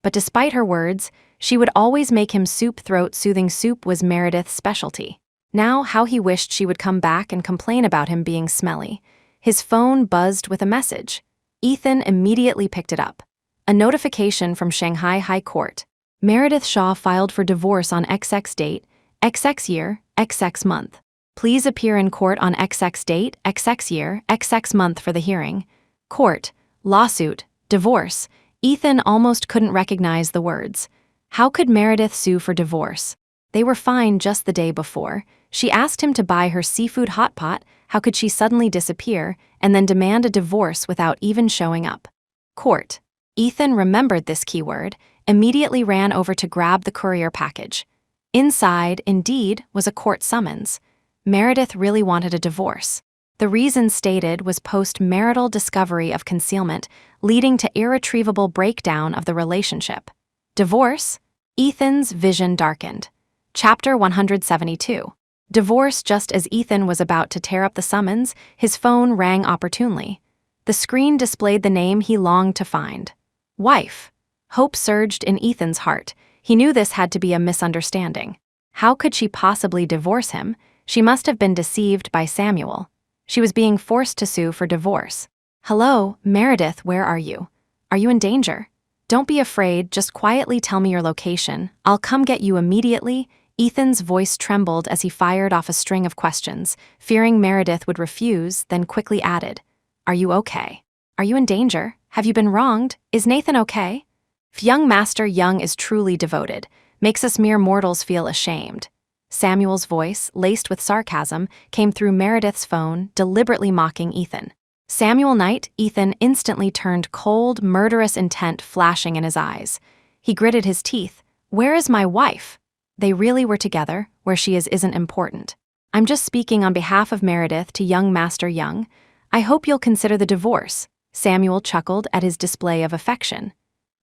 But despite her words, she would always make him soup. Throat-soothing soup was Meredith's specialty. Now, how he wished she would come back and complain about him being smelly. His phone buzzed with a message. Ethan immediately picked it up. A notification from Shanghai High Court. Meredith Shaw filed for divorce on XX date, XX year, XX month. Please appear in court on XX date, XX year, XX month for the hearing. Court, lawsuit, divorce. Ethan almost couldn't recognize the words. How could Meredith sue for divorce? They were fine just the day before. She asked him to buy her seafood hot pot. How could she suddenly disappear and then demand a divorce without even showing up? Court. Ethan remembered this keyword, immediately ran over to grab the courier package. Inside, indeed, was a court summons. Meredith really wanted a divorce. The reason stated was post-marital discovery of concealment, leading to irretrievable breakdown of the relationship. Divorce? Ethan's vision darkened. Chapter 172. Divorce. Just as Ethan was about to tear up the summons, his phone rang opportunely. The screen displayed the name he longed to find. Wife. Hope surged in Ethan's heart. He knew this had to be a misunderstanding. How could she possibly divorce him? She must have been deceived by Samuel. She was being forced to sue for divorce. Hello, Meredith, where are you? Are you in danger? Don't be afraid, just quietly tell me your location. I'll come get you immediately. Ethan's voice trembled as he fired off a string of questions, fearing Meredith would refuse, then quickly added, Are you okay? Are you in danger? Have you been wronged? Is Nathan okay? If young Master Young is truly devoted, makes us mere mortals feel ashamed. Samuel's voice, laced with sarcasm, came through Meredith's phone, deliberately mocking Ethan. Samuel Knight. Ethan instantly turned cold, murderous intent flashing in his eyes. He gritted his teeth. Where is my wife? They really were together. Where she is isn't important. I'm just speaking on behalf of Meredith to young Master Young. I hope you'll consider the divorce. Samuel chuckled at his display of affection.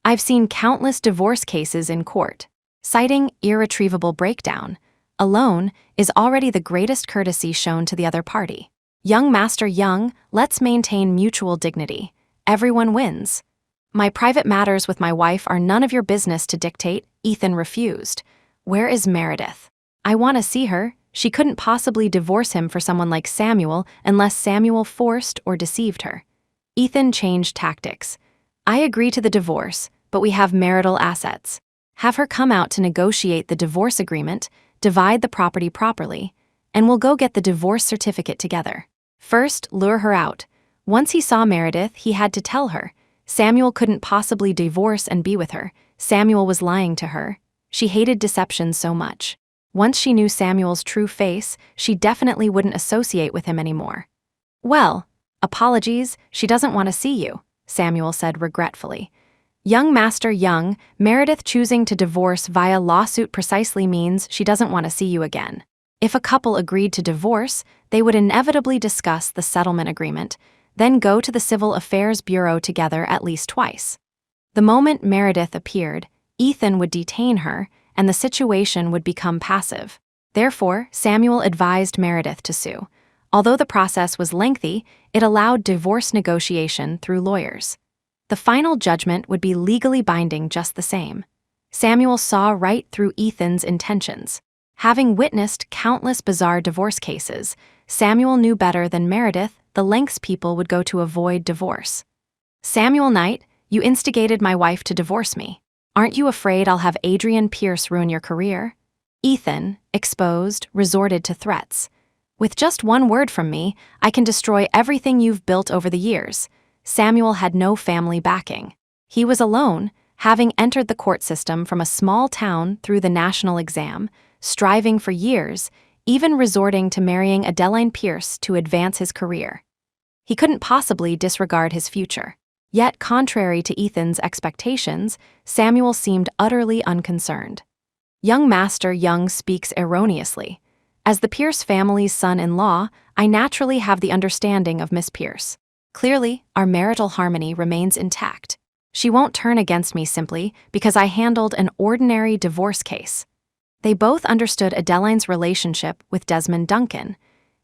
I've seen countless divorce cases in court. Citing irretrievable breakdown alone is already the greatest courtesy shown to the other party. Young Master Young, let's maintain mutual dignity. Everyone wins. My private matters with my wife are none of your business to dictate. Ethan refused. Where is Meredith? I want to see her. She couldn't possibly divorce him for someone like Samuel unless Samuel forced or deceived her. Ethan changed tactics. I agree to the divorce, but we have marital assets. Have her come out to negotiate the divorce agreement, divide the property properly, and we'll go get the divorce certificate together. First, lure her out. Once he saw Meredith, he had to tell her. Samuel couldn't possibly divorce and be with her. Samuel was lying to her. She hated deception so much. Once she knew Samuel's true face, she definitely wouldn't associate with him anymore. Well, apologies, she doesn't want to see you, Samuel said regretfully. Young Master Young, Meredith choosing to divorce via lawsuit precisely means she doesn't want to see you again. If a couple agreed to divorce, they would inevitably discuss the settlement agreement, then go to the Civil Affairs Bureau together at least twice. The moment Meredith appeared, Ethan would detain her, and the situation would become passive. Therefore, Samuel advised Meredith to sue. Although the process was lengthy, it allowed divorce negotiation through lawyers. The final judgment would be legally binding just the same. Samuel saw right through Ethan's intentions. Having witnessed countless bizarre divorce cases, Samuel knew better than Meredith the lengths people would go to avoid divorce. "Samuel Knight, you instigated my wife to divorce me. Aren't you afraid I'll have Adrian Pierce ruin your career?" Ethan, exposed, resorted to threats. "With just one word from me, I can destroy everything you've built over the years." Samuel had no family backing. He was alone, having entered the court system from a small town through the national exam, striving for years, even resorting to marrying Adeline Pierce to advance his career. He couldn't possibly disregard his future. Yet, contrary to Ethan's expectations, Samuel seemed utterly unconcerned. Young Master Young speaks erroneously. As the Pierce family's son-in-law, I naturally have the understanding of Miss Pierce. Clearly, our marital harmony remains intact. She won't turn against me simply because I handled an ordinary divorce case. They both understood Adeline's relationship with Desmond Duncan.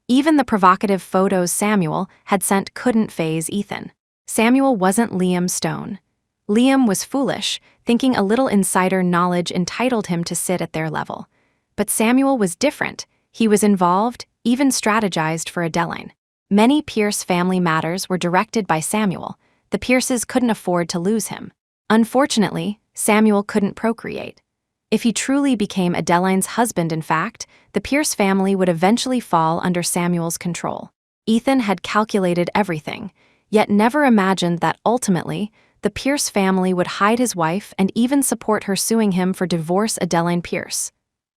Even the provocative photos Samuel had sent couldn't faze Ethan. Samuel wasn't Liam Stone. Liam was foolish, thinking a little insider knowledge entitled him to sit at their level. But Samuel was different. He was involved, even strategized for Adeline. Many Pierce family matters were directed by Samuel. The Pierces couldn't afford to lose him. Unfortunately, Samuel couldn't procreate. If he truly became Adeline's husband, in fact, the Pierce family would eventually fall under Samuel's control. Ethan had calculated everything, yet never imagined that ultimately, the Pierce family would hide his wife and even support her suing him for divorce Adeline Pierce.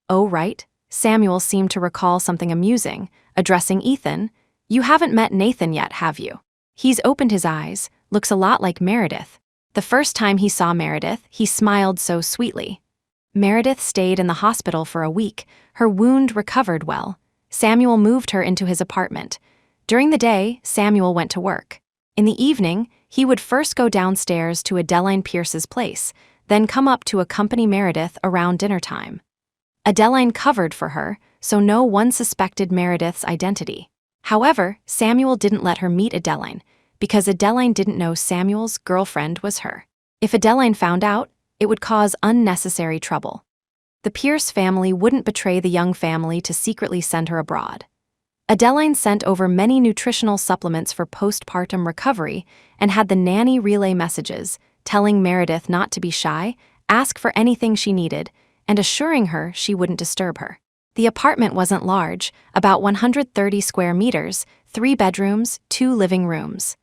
"Oh, right," Samuel seemed to recall something amusing, addressing Ethan. "You haven't met Nathan yet, have you? He's opened his eyes, looks a lot like Meredith." The first time he saw Meredith, he smiled so sweetly. Meredith stayed in the hospital for a week. Her wound recovered well. Samuel moved her into his apartment. During the day, Samuel went to work. In the evening, he would first go downstairs to Adeline Pierce's place, then come up to accompany Meredith around dinner time. Adeline covered for her, so no one suspected Meredith's identity. However, Samuel didn't let her meet Adeline, because Adeline didn't know Samuel's girlfriend was her. If Adeline found out, it would cause unnecessary trouble. The Pierce family wouldn't betray the young family to secretly send her abroad. Adeline sent over many nutritional supplements for postpartum recovery and had the nanny relay messages, telling Meredith not to be shy, ask for anything she needed, and assuring her she wouldn't disturb her. The apartment wasn't large, about 130 square meters, 3 bedrooms, 2 living rooms.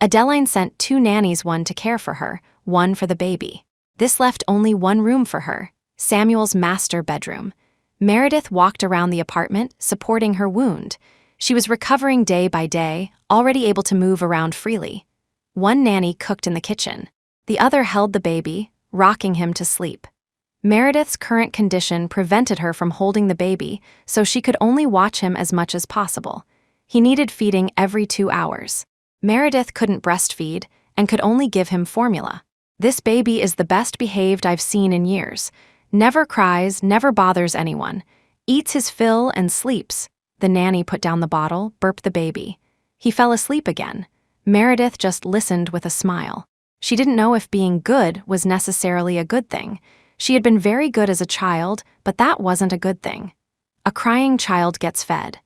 Adeline sent 2 nannies, one to care for her, one for the baby. This left only one room for her, Samuel's master bedroom. Meredith walked around the apartment, supporting her wound. She was recovering day by day, already able to move around freely. One nanny cooked in the kitchen. The other held the baby, rocking him to sleep. Meredith's current condition prevented her from holding the baby, so she could only watch him as much as possible. He needed feeding every 2 hours. Meredith couldn't breastfeed and could only give him formula. "This baby is the best behaved I've seen in years. Never cries, never bothers anyone. Eats his fill and sleeps." The nanny put down the bottle, burped the baby. He fell asleep again. Meredith just listened with a smile. She didn't know if being good was necessarily a good thing. She had been very good as a child, but that wasn't a good thing. A crying child gets fed.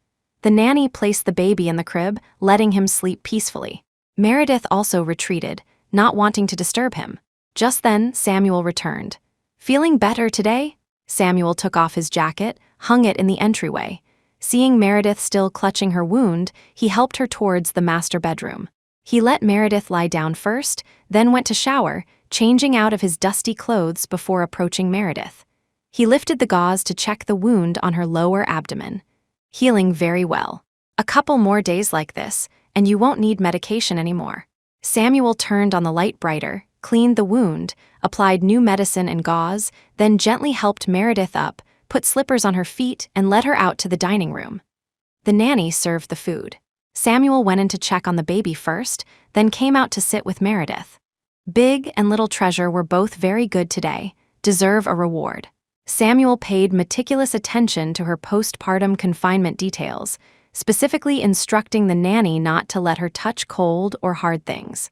The nanny placed the baby in the crib, letting him sleep peacefully. Meredith also retreated, not wanting to disturb him. Just then, Samuel returned. "Feeling better today?" Samuel took off his jacket, hung it in the entryway. Seeing Meredith still clutching her wound, he helped her towards the master bedroom. He let Meredith lie down first, then went to shower, changing out of his dusty clothes before approaching Meredith. He lifted the gauze to check the wound on her lower abdomen. "Healing very well. A couple more days like this, and you won't need medication anymore." Samuel turned on the light brighter, cleaned the wound, applied new medicine and gauze, then gently helped Meredith up, put slippers on her feet, and led her out to the dining room. The nanny served the food. Samuel went in to check on the baby first, then came out to sit with Meredith. Big and Little Treasure were both very good today, deserve a reward. Samuel paid meticulous attention to her postpartum confinement details, specifically instructing the nanny not to let her touch cold or hard things.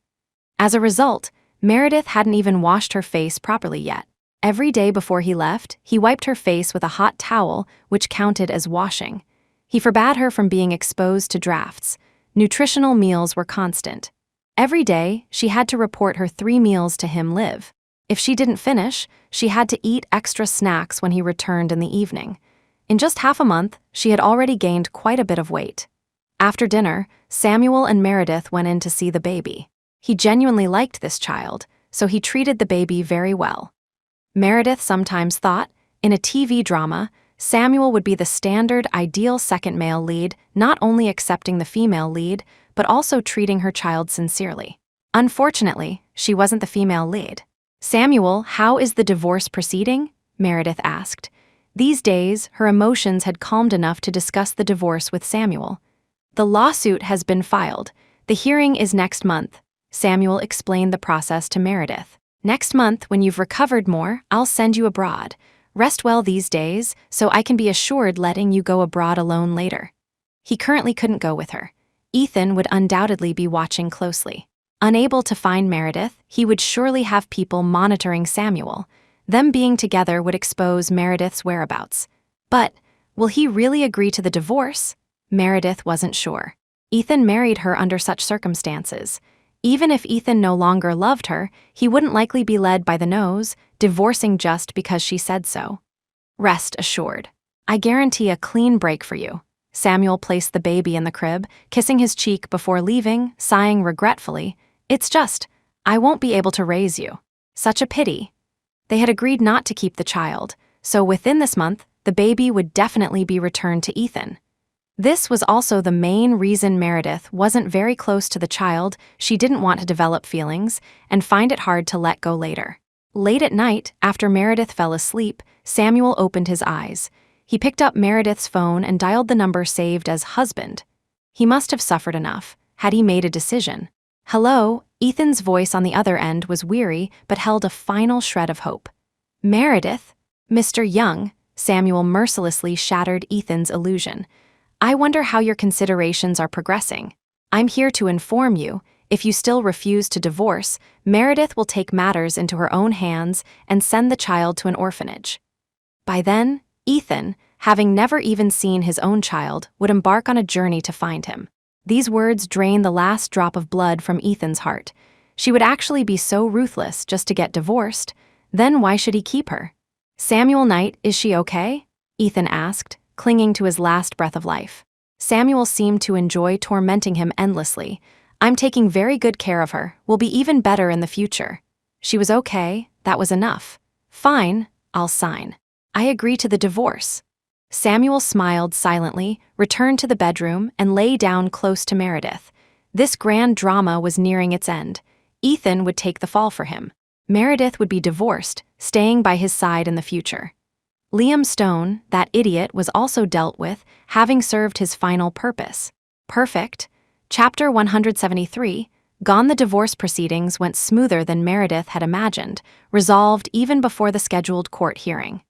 As a result, Meredith hadn't even washed her face properly yet. Every day before he left, he wiped her face with a hot towel, which counted as washing. He forbade her from being exposed to drafts. Nutritional meals were constant. Every day, she had to report her 3 meals to him live. If she didn't finish, she had to eat extra snacks when he returned in the evening. In just half a month, she had already gained quite a bit of weight. After dinner, Samuel and Meredith went in to see the baby. He genuinely liked this child, so he treated the baby very well. Meredith sometimes thought, in a TV drama, Samuel would be the standard ideal second male lead, not only accepting the female lead, but also treating her child sincerely. Unfortunately, she wasn't the female lead. "Samuel, how is the divorce proceeding?" Meredith asked. These days, her emotions had calmed enough to discuss the divorce with Samuel. "The lawsuit has been filed. The hearing is next month," Samuel explained the process to Meredith. "Next month, when you've recovered more, I'll send you abroad. Rest well these days, so I can be assured letting you go abroad alone later." He currently couldn't go with her. Ethan would undoubtedly be watching closely. Unable to find Meredith, he would surely have people monitoring Samuel. Them being together would expose Meredith's whereabouts. But will he really agree to the divorce? Meredith wasn't sure. Ethan married her under such circumstances. Even if Ethan no longer loved her, he wouldn't likely be led by the nose, divorcing just because she said so. "Rest assured. I guarantee a clean break for you." Samuel placed the baby in the crib, kissing his cheek before leaving, sighing regretfully, "It's just, I won't be able to raise you. Such a pity." They had agreed not to keep the child, so within this month, the baby would definitely be returned to Ethan. This was also the main reason Meredith wasn't very close to the child. She didn't want to develop feelings and find it hard to let go later. Late at night, after Meredith fell asleep, Samuel opened his eyes. He picked up Meredith's phone and dialed the number saved as husband. He must have suffered enough. Had he made a decision? "Hello," Ethan's voice on the other end was weary but held a final shred of hope. "Meredith?" "Mr. Young," Samuel mercilessly shattered Ethan's illusion. "I wonder how your considerations are progressing. I'm here to inform you, if you still refuse to divorce, Meredith will take matters into her own hands and send the child to an orphanage." By then, Ethan, having never even seen his own child, would embark on a journey to find him. These words drained the last drop of blood from Ethan's heart. She would actually be so ruthless just to get divorced. Then why should he keep her? "Samuel Knight, is she okay?" Ethan asked, clinging to his last breath of life. Samuel seemed to enjoy tormenting him endlessly. "I'm taking very good care of her. Will be even better in the future." She was okay, that was enough. "Fine, I'll sign. I agree to the divorce." Samuel smiled silently, returned to the bedroom, and lay down close to Meredith. This grand drama was nearing its end. Ethan would take the fall for him. Meredith would be divorced, staying by his side in the future. Liam Stone, that idiot, was also dealt with, having served his final purpose. Perfect. Chapter 173, Gone. The divorce proceedings went smoother than Meredith had imagined, resolved even before the scheduled court hearing.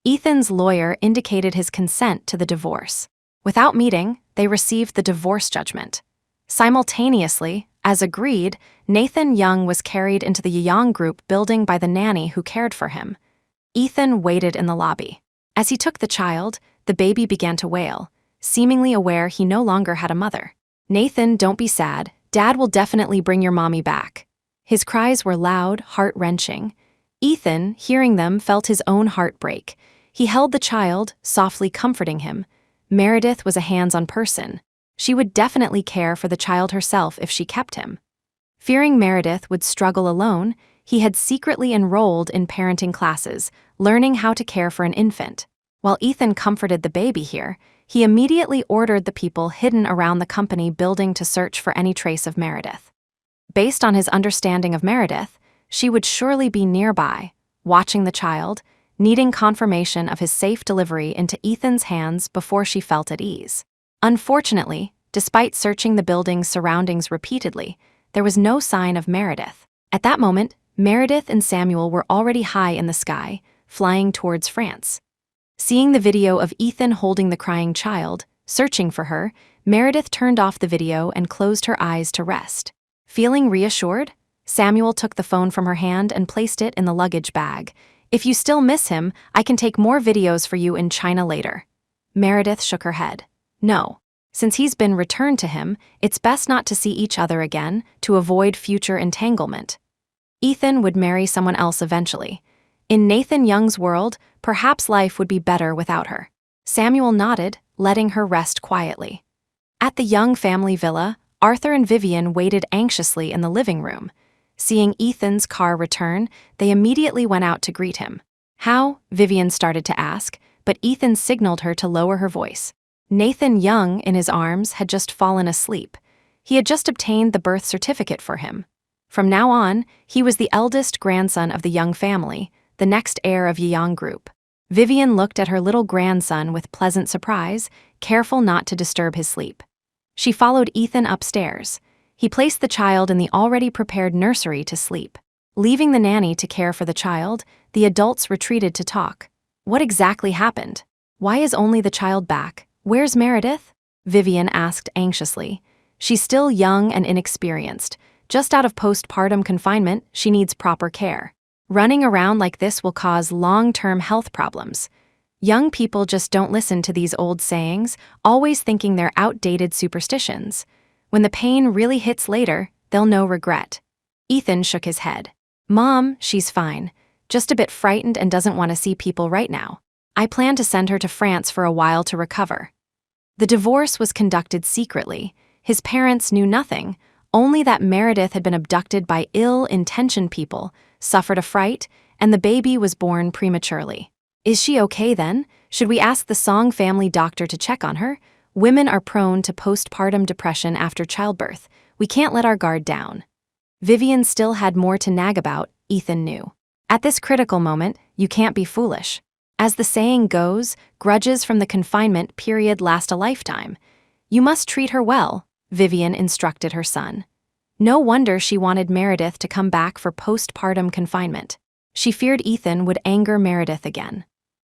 Ethan's lawyer indicated his consent to the divorce. Without meeting, they received the divorce judgment. Simultaneously, as agreed, Nathan Young was carried into the Young Group building by the nanny who cared for him. Ethan waited in the lobby. As he took the child, the baby began to wail, seemingly aware he no longer had a mother. "Nathan, don't be sad. Dad will definitely bring your mommy back." His cries were loud, heart-wrenching. Ethan, hearing them, felt his own heart break. He held the child, softly comforting him. Meredith was a hands-on person. She would definitely care for the child herself if she kept him. Fearing Meredith would struggle alone, he had secretly enrolled in parenting classes, learning how to care for an infant. While Ethan comforted the baby here, he immediately ordered the people hidden around the company building to search for any trace of Meredith. Based on his understanding of Meredith, she would surely be nearby, watching the child, needing confirmation of his safe delivery into Ethan's hands before she felt at ease. Unfortunately, despite searching the building's surroundings repeatedly, there was no sign of Meredith. At that moment, Meredith and Samuel were already high in the sky, flying towards France. Seeing the video of Ethan holding the crying child, searching for her, Meredith turned off the video and closed her eyes to rest. Feeling reassured, Samuel took the phone from her hand and placed it in the luggage bag. "If you still miss him, I can take more videos for you in China later." Meredith shook her head. "No. Since he's been returned to him, it's best not to see each other again to avoid future entanglement. Ethan would marry someone else eventually. In Nathan Young's world, perhaps life would be better without her." Samuel nodded, letting her rest quietly. At the Young family villa, Arthur and Vivian waited anxiously in the living room. Seeing Ethan's car return, they immediately went out to greet him. "How?" Vivian started to ask, but Ethan signaled her to lower her voice. Nathan Young, in his arms, had just fallen asleep. He had just obtained the birth certificate for him. From now on, he was the eldest grandson of the Young family, the next heir of Yang Group. Vivian looked at her little grandson with pleasant surprise, careful not to disturb his sleep. She followed Ethan upstairs. He placed the child in the already prepared nursery to sleep. Leaving the nanny to care for the child, the adults retreated to talk. What exactly happened? Why is only the child back? Where's Meredith? Vivian asked anxiously. She's still young and inexperienced. Just out of postpartum confinement, she needs proper care. Running around like this will cause long-term health problems. Young people just don't listen to these old sayings, always thinking they're outdated superstitions. When the pain really hits later, they'll know regret. Ethan shook his head. "Mom, she's fine. Just a bit frightened and doesn't want to see people right now. I plan to send her to France for a while to recover." The divorce was conducted secretly. His parents knew nothing, only that Meredith had been abducted by ill-intentioned people, suffered a fright, and the baby was born prematurely. Is she okay then? Should we ask the Song family doctor to check on her? Women are prone to postpartum depression after childbirth. We can't let our guard down. Vivian still had more to nag about, Ethan knew. At this critical moment, you can't be foolish. As the saying goes, grudges from the confinement period last a lifetime. You must treat her well, Vivian instructed her son. No wonder she wanted Meredith to come back for postpartum confinement. She feared Ethan would anger Meredith again.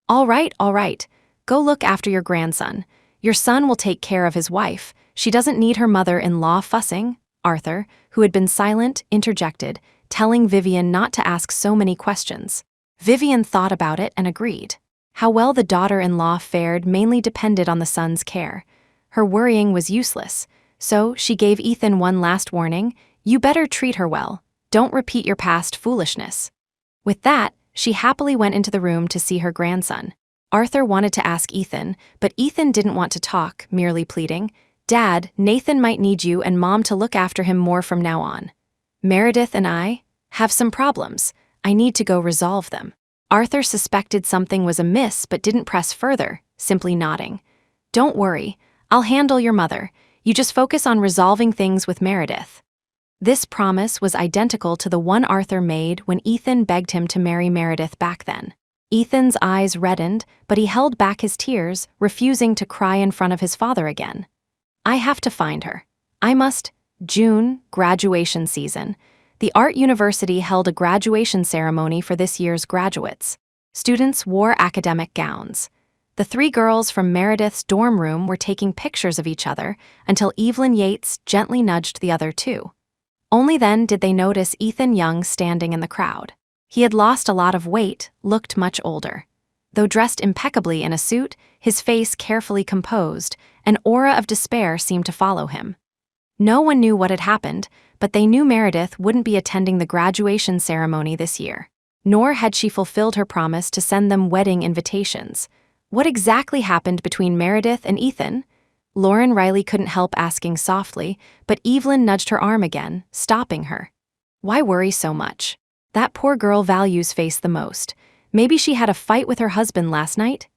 All right. Go look after your grandson. Your son will take care of his wife. She doesn't need her mother-in-law fussing." Arthur, who had been silent, interjected, telling Vivian not to ask so many questions. Vivian thought about it and agreed. How well the daughter-in-law fared mainly depended on the son's care. Her worrying was useless, so she gave Ethan one last warning: you better treat her well. Don't repeat your past foolishness. With that, she happily went into the room to see her grandson. Arthur wanted to ask Ethan, but Ethan didn't want to talk, merely pleading, "Dad, Nathan might need you and Mom to look after him more from now on. Meredith and I have some problems. I need to go resolve them." Arthur suspected something was amiss but didn't press further, simply nodding. "Don't worry, I'll handle your mother. You just focus on resolving things with Meredith." This promise was identical to the one Arthur made when Ethan begged him to marry Meredith back then. Ethan's eyes reddened, but he held back his tears, refusing to cry in front of his father again. "I have to find her. I must." June, graduation season. The art university held a graduation ceremony for this year's graduates. Students wore academic gowns. The three girls from Meredith's dorm room were taking pictures of each other until Evelyn Yates gently nudged the other two. Only then did they notice Ethan Young standing in the crowd. He had lost a lot of weight, looked much older. Though dressed impeccably in a suit, his face carefully composed, an aura of despair seemed to follow him. No one knew what had happened, but they knew Meredith wouldn't be attending the graduation ceremony this year. Nor had she fulfilled her promise to send them wedding invitations. What exactly happened between Meredith and Ethan? Lauren Riley couldn't help asking softly, but Evelyn nudged her arm again, stopping her. Why worry so much? That poor girl values Face the most. Maybe she had a fight with her husband last night?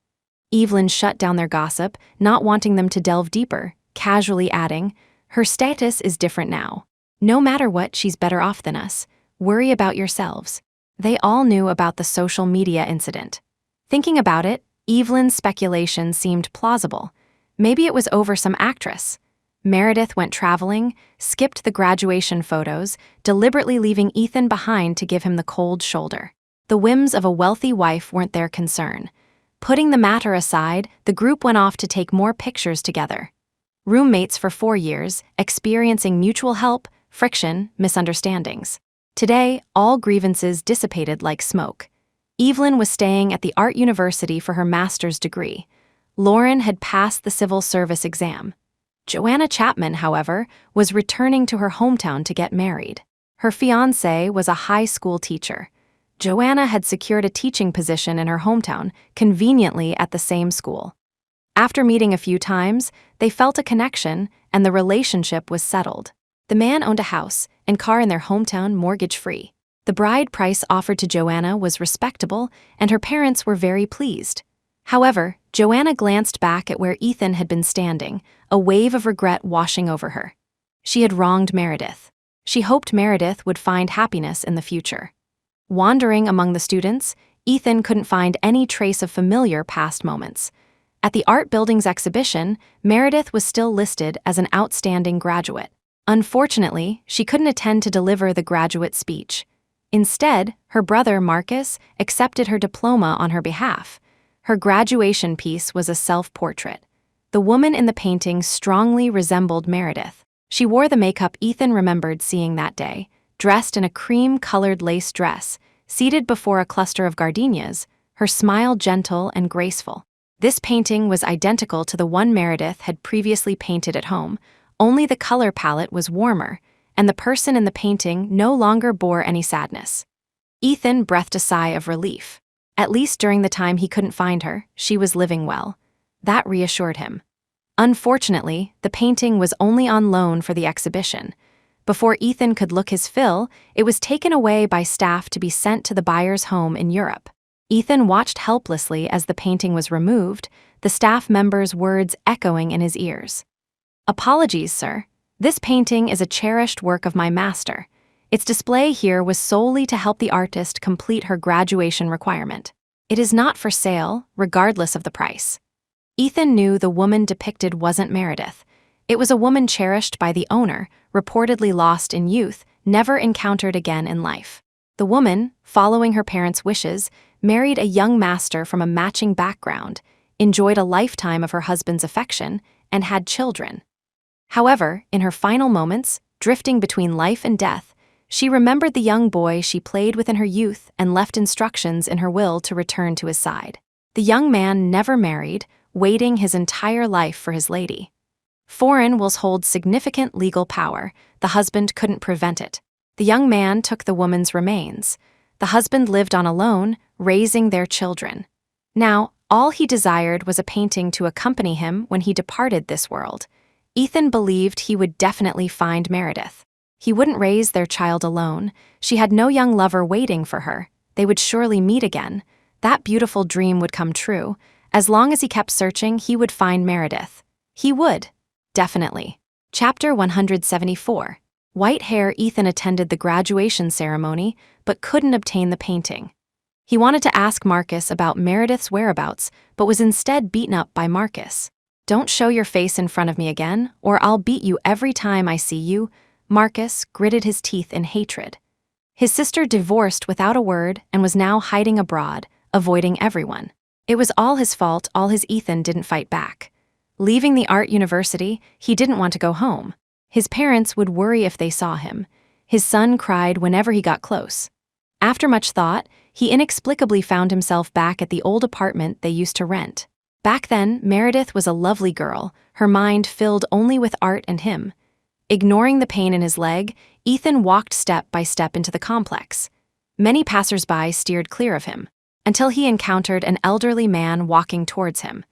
Evelyn shut down their gossip, not wanting them to delve deeper, casually adding, "Her status is different now. No matter what, she's better off than us. Worry about yourselves." They all knew about the social media incident. Thinking about it, Evelyn's speculation seemed plausible. Maybe it was over some actress. Meredith went traveling, skipped the graduation photos, deliberately leaving Ethan behind to give him the cold shoulder. The whims of a wealthy wife weren't their concern. Putting the matter aside, the group went off to take more pictures together. Roommates for 4 years, experiencing mutual help, friction, misunderstandings. Today, all grievances dissipated like smoke. Evelyn was staying at the Art University for her master's degree. Lauren had passed the civil service exam. Joanna Chapman, however, was returning to her hometown to get married. Her fiancé was a high school teacher. Joanna had secured a teaching position in her hometown, conveniently at the same school. After meeting a few times, they felt a connection, and the relationship was settled. The man owned a house and car in their hometown mortgage-free. The bride price offered to Joanna was respectable, and her parents were very pleased. However, Joanna glanced back at where Ethan had been standing, a wave of regret washing over her. She had wronged Meredith. She hoped Meredith would find happiness in the future. Wandering among the students, Ethan couldn't find any trace of familiar past moments. At the art building's exhibition, Meredith was still listed as an outstanding graduate. Unfortunately, she couldn't attend to deliver the graduate speech. Instead, her brother, Marcus, accepted her diploma on her behalf. Her graduation piece was a self-portrait. The woman in the painting strongly resembled Meredith. She wore the makeup Ethan remembered seeing that day, dressed in a cream-colored lace dress, seated before a cluster of gardenias, her smile gentle and graceful. This painting was identical to the one Meredith had previously painted at home, only the color palette was warmer, and the person in the painting no longer bore any sadness. Ethan breathed a sigh of relief. At least during the time he couldn't find her, she was living well. That reassured him. Unfortunately, the painting was only on loan for the exhibition. Before Ethan could look his fill, it was taken away by staff to be sent to the buyer's home in Europe. Ethan watched helplessly as the painting was removed, the staff member's words echoing in his ears. "Apologies, sir. This painting is a cherished work of my master. Its display here was solely to help the artist complete her graduation requirement. It is not for sale, regardless of the price." Ethan knew the woman depicted wasn't Meredith. It was a woman cherished by the owner, reportedly lost in youth, never encountered again in life. The woman, following her parents' wishes, married a young master from a matching background, enjoyed a lifetime of her husband's affection, and had children. However, in her final moments, drifting between life and death, she remembered the young boy she played with in her youth and left instructions in her will to return to his side. The young man never married, waiting his entire life for his lady. Foreign wills hold significant legal power. The husband couldn't prevent it. The young man took the woman's remains. The husband lived on alone, raising their children. Now, all he desired was a painting to accompany him when he departed this world. Ethan believed he would definitely find Meredith. He wouldn't raise their child alone. She had no young lover waiting for her. They would surely meet again. That beautiful dream would come true. As long as he kept searching, he would find Meredith. He would. Definitely. Chapter 174. White hair. Ethan attended the graduation ceremony, but couldn't obtain the painting. He wanted to ask Marcus about Meredith's whereabouts, but was instead beaten up by Marcus. "Don't show your face in front of me again, or I'll beat you every time I see you." Marcus gritted his teeth in hatred. His sister divorced without a word and was now hiding abroad, avoiding everyone. It was all his fault, all his Ethan didn't fight back. Leaving the art university, he didn't want to go home. His parents would worry if they saw him. His son cried whenever he got close. After much thought, he inexplicably found himself back at the old apartment they used to rent. Back then, Meredith was a lovely girl, her mind filled only with art and him. Ignoring the pain in his leg, Ethan walked step by step into the complex. Many passers-by steered clear of him, until he encountered an elderly man walking towards him.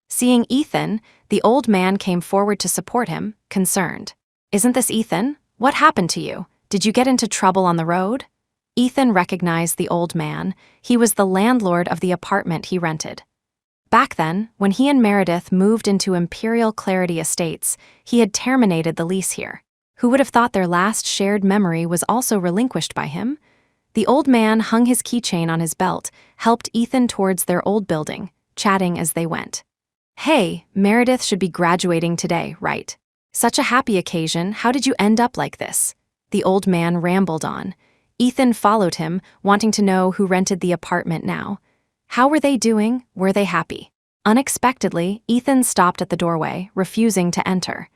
Seeing Ethan, the old man came forward to support him, concerned. "Isn't this Ethan? What happened to you? Did you get into trouble on the road?" Ethan recognized the old man. He was the landlord of the apartment he rented. Back then, when he and Meredith moved into Imperial Clarity Estates, he had terminated the lease here. Who would have thought their last shared memory was also relinquished by him? The old man hung his keychain on his belt, helped Ethan towards their old building, chatting as they went. "Hey, Meredith should be graduating today, right?" Such a happy occasion, how did you end up like this? The old man rambled on. Ethan followed him, wanting to know who rented the apartment now. How were they doing? Were they happy? Unexpectedly, Ethan stopped at the doorway, refusing to enter.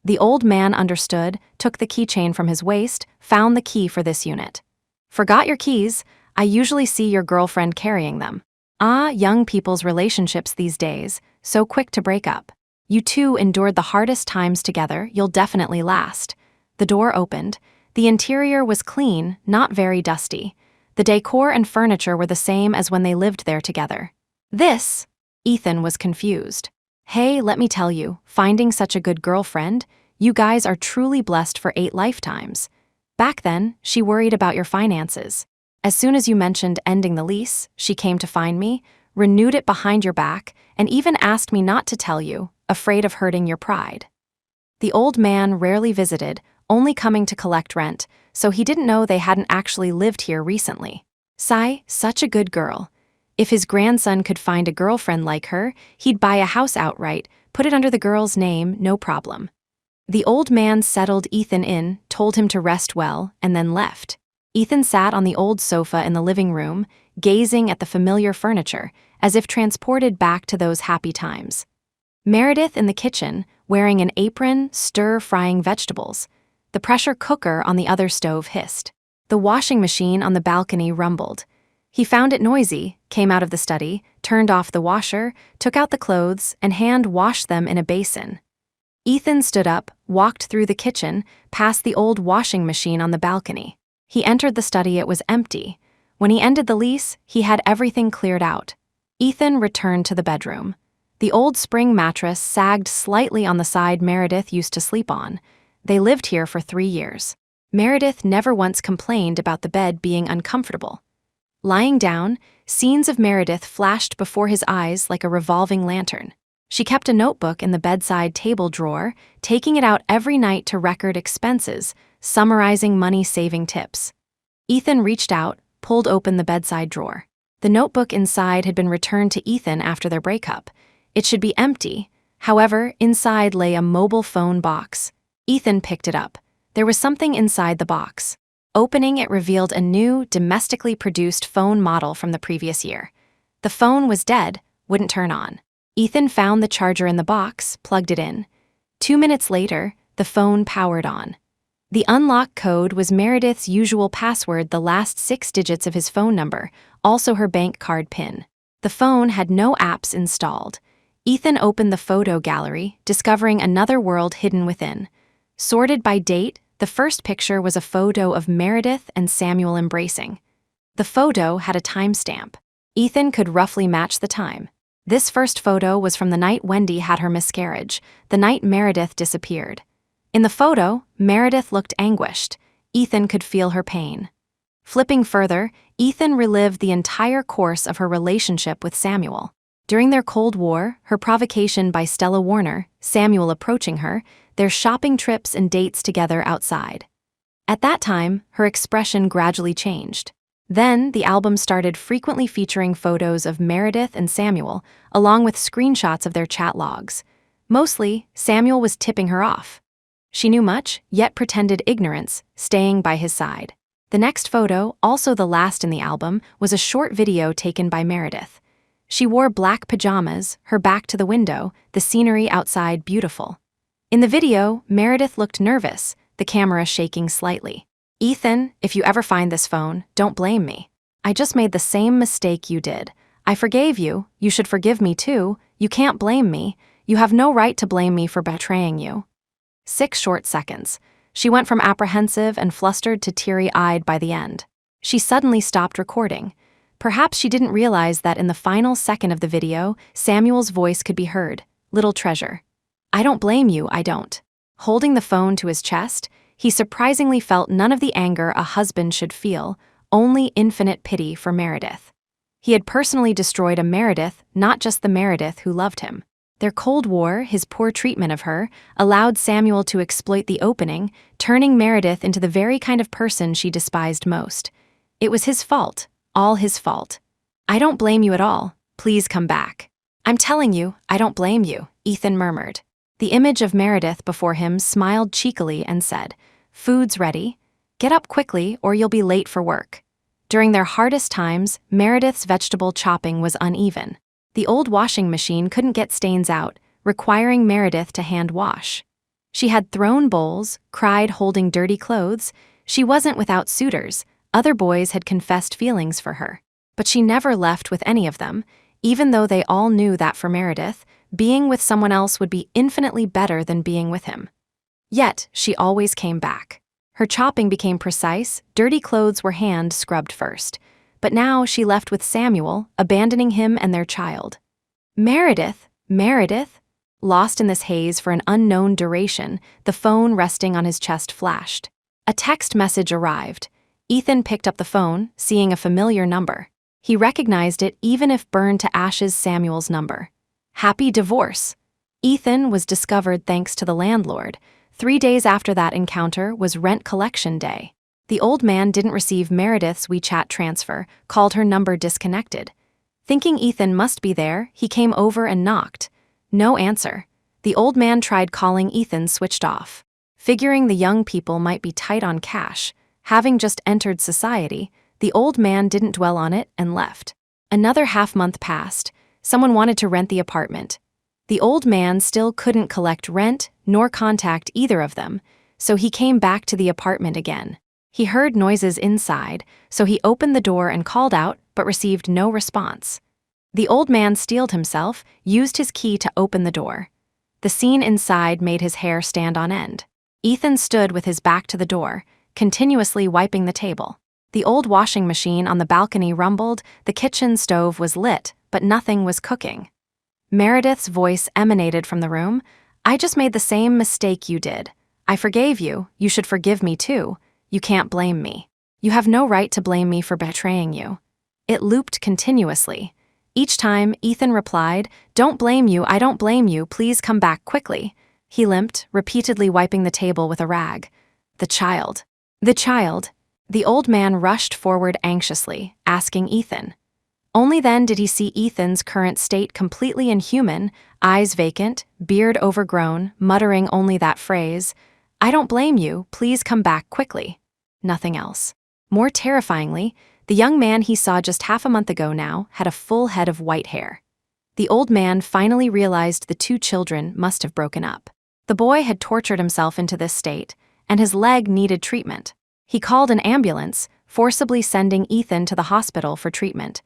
The old man understood, took the keychain from his waist, found the key for this unit. Forgot your keys? I usually see your girlfriend carrying them. Ah, young people's relationships these days, so quick to break up. You two endured the hardest times together, you'll definitely last. The door opened. The interior was clean, not very dusty. The decor and furniture were the same as when they lived there together. Ethan was confused. Hey, let me tell you, finding such a good girlfriend, you guys are truly blessed for 8 lifetimes. Back then, she worried about your finances. As soon as you mentioned ending the lease, she came to find me, renewed it behind your back, and even asked me not to tell you, afraid of hurting your pride. The old man rarely visited, only coming to collect rent, so he didn't know they hadn't actually lived here recently. Sigh, such a good girl. If his grandson could find a girlfriend like her, he'd buy a house outright, put it under the girl's name, no problem. The old man settled Ethan in, told him to rest well, and then left. Ethan sat on the old sofa in the living room, gazing at the familiar furniture, as if transported back to those happy times. Meredith in the kitchen, wearing an apron, stir-frying vegetables. The pressure cooker on the other stove hissed. The washing machine on the balcony rumbled. He found it noisy, came out of the study, turned off the washer, took out the clothes, and hand-washed them in a basin. Ethan stood up, walked through the kitchen, past the old washing machine on the balcony. He entered the study, it was empty. When he ended the lease, he had everything cleared out. Ethan returned to the bedroom. The old spring mattress sagged slightly on the side Meredith used to sleep on. They lived here for 3 years. Meredith never once complained about the bed being uncomfortable. Lying down, scenes of Meredith flashed before his eyes like a revolving lantern. She kept a notebook in the bedside table drawer, taking it out every night to record expenses, summarizing money-saving tips. Ethan reached out, pulled open the bedside drawer. The notebook inside had been returned to Ethan after their breakup. It should be empty. However, inside lay a mobile phone box. Ethan picked it up. There was something inside the box. Opening it revealed a new, domestically produced phone model from the previous year. The phone was dead, wouldn't turn on. Ethan found the charger in the box, plugged it in. 2 minutes later, the phone powered on. The unlock code was Meredith's usual password, the last 6 digits of his phone number, also her bank card PIN. The phone had no apps installed. Ethan opened the photo gallery, discovering another world hidden within. Sorted by date, the first picture was a photo of Meredith and Samuel embracing. The photo had a timestamp. Ethan could roughly match the time. This first photo was from the night Wendy had her miscarriage, the night Meredith disappeared. In the photo, Meredith looked anguished. Ethan could feel her pain. Flipping further, Ethan relived the entire course of her relationship with Samuel. During their Cold War, her provocation by Stella Warner, Samuel approaching her, their shopping trips and dates together outside. At that time, her expression gradually changed. Then, the album started frequently featuring photos of Meredith and Samuel, along with screenshots of their chat logs. Mostly, Samuel was tipping her off. She knew much, yet pretended ignorance, staying by his side. The next photo, also the last in the album, was a short video taken by Meredith. She wore black pajamas, her back to the window, the scenery outside beautiful. In the video, Meredith looked nervous, the camera shaking slightly. Ethan, if you ever find this phone, don't blame me. I just made the same mistake you did. I forgave you, you should forgive me too, you can't blame me, you have no right to blame me for betraying you. 6 short seconds. She went from apprehensive and flustered to teary-eyed by the end. She suddenly stopped recording. Perhaps she didn't realize that in the final second of the video, Samuel's voice could be heard. Little treasure. I don't blame you, I don't. Holding the phone to his chest, he surprisingly felt none of the anger a husband should feel, only infinite pity for Meredith. He had personally destroyed a Meredith, not just the Meredith who loved him. Their Cold War, his poor treatment of her, allowed Samuel to exploit the opening, turning Meredith into the very kind of person she despised most. It was his fault, all his fault. I don't blame you at all. Please come back. I'm telling you, I don't blame you, Ethan murmured. The image of Meredith before him smiled cheekily and said, "Food's ready. Get up quickly or you'll be late for work." During their hardest times, Meredith's vegetable chopping was uneven. The old washing machine couldn't get stains out, requiring Meredith to hand wash. She had thrown bowls, cried holding dirty clothes. She wasn't without suitors. Other boys had confessed feelings for her. But she never left with any of them, even though they all knew that for Meredith, being with someone else would be infinitely better than being with him. Yet, she always came back. Her chopping became precise, dirty clothes were hand-scrubbed first. But now she left with Samuel, abandoning him and their child. Meredith? Meredith? Lost in this haze for an unknown duration, the phone resting on his chest flashed. A text message arrived. Ethan picked up the phone, seeing a familiar number. He recognized it even if burned to ashes Samuel's number. Happy divorce. Ethan was discovered thanks to the landlord. 3 days after that encounter was rent collection day. The old man didn't receive Meredith's WeChat transfer, called her number disconnected. Thinking Ethan must be there, he came over and knocked. No answer. The old man tried calling Ethan, switched off. Figuring the young people might be tight on cash, having just entered society, the old man didn't dwell on it and left. Another half-month passed. Someone wanted to rent the apartment. The old man still couldn't collect rent nor contact either of them, so he came back to the apartment again. He heard noises inside, so he opened the door and called out, but received no response. The old man steeled himself, used his key to open the door. The scene inside made his hair stand on end. Ethan stood with his back to the door, continuously wiping the table. The old washing machine on the balcony rumbled, the kitchen stove was lit, but nothing was cooking. Meredith's voice emanated from the room. "I just made the same mistake you did. I forgave you, you should forgive me too. You can't blame me. You have no right to blame me for betraying you." It looped continuously. Each time, Ethan replied, "Don't blame you, I don't blame you, please come back quickly." He limped, repeatedly wiping the table with a rag. The child. The child. The old man rushed forward anxiously, asking Ethan. Only then did he see Ethan's current state completely inhuman, eyes vacant, beard overgrown, muttering only that phrase, "I don't blame you, please come back quickly." Nothing else. More terrifyingly, the young man he saw just half a month ago now had a full head of white hair. The old man finally realized the two children must have broken up. The boy had tortured himself into this state, and his leg needed treatment. He called an ambulance, forcibly sending Ethan to the hospital for treatment.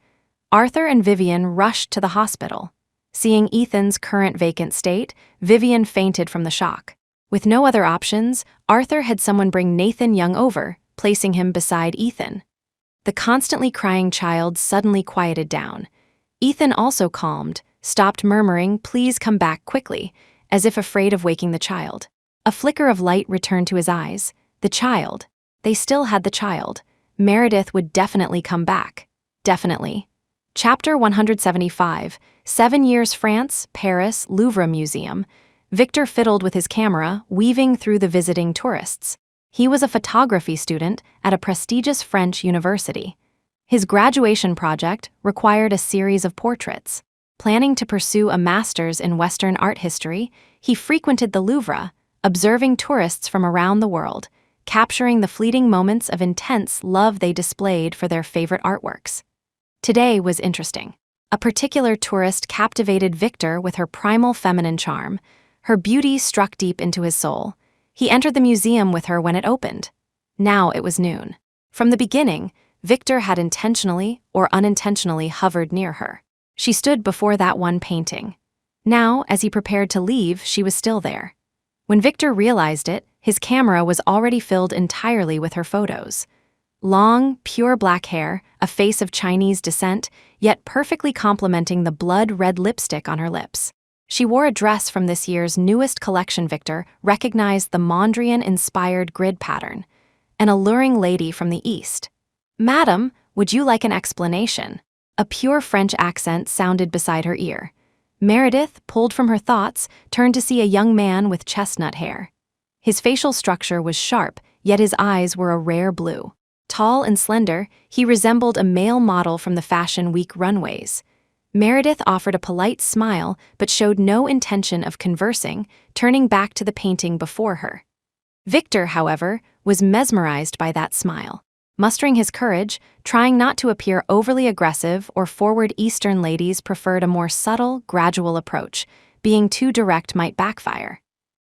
Arthur and Vivian rushed to the hospital. Seeing Ethan's current vacant state, Vivian fainted from the shock. With no other options, Arthur had someone bring Nathan Young over, placing him beside Ethan. The constantly crying child suddenly quieted down. Ethan also calmed, stopped murmuring, "Please come back quickly," as if afraid of waking the child. A flicker of light returned to his eyes. The child. They still had the child. Meredith would definitely come back. Definitely. Chapter 175, 7 Years France, Paris, Louvre Museum. Victor fiddled with his camera, weaving through the visiting tourists. He was a photography student at a prestigious French university. His graduation project required a series of portraits. Planning to pursue a master's in Western art history, he frequented the Louvre, observing tourists from around the world, capturing the fleeting moments of intense love they displayed for their favorite artworks. Today was interesting. A particular tourist captivated Victor with her primal feminine charm. Her beauty struck deep into his soul. He entered the museum with her when it opened. Now it was noon. From the beginning, Victor had intentionally or unintentionally hovered near her. She stood before that one painting. Now, as he prepared to leave, she was still there. When Victor realized it, his camera was already filled entirely with her photos. Long, pure black hair, a face of Chinese descent, yet perfectly complementing the blood-red lipstick on her lips. She wore a dress from this year's newest collection. Victor recognized the Mondrian-inspired grid pattern. An alluring lady from the East. "Madam, would you like an explanation?" A pure French accent sounded beside her ear. Meredith, pulled from her thoughts, turned to see a young man with chestnut hair. His facial structure was sharp, yet his eyes were a rare blue. Tall and slender, he resembled a male model from the Fashion Week runways. Meredith offered a polite smile but showed no intention of conversing, turning back to the painting before her. Victor, however, was mesmerized by that smile. Mustering his courage, trying not to appear overly aggressive or forward, Eastern ladies preferred a more subtle, gradual approach. Being too direct might backfire.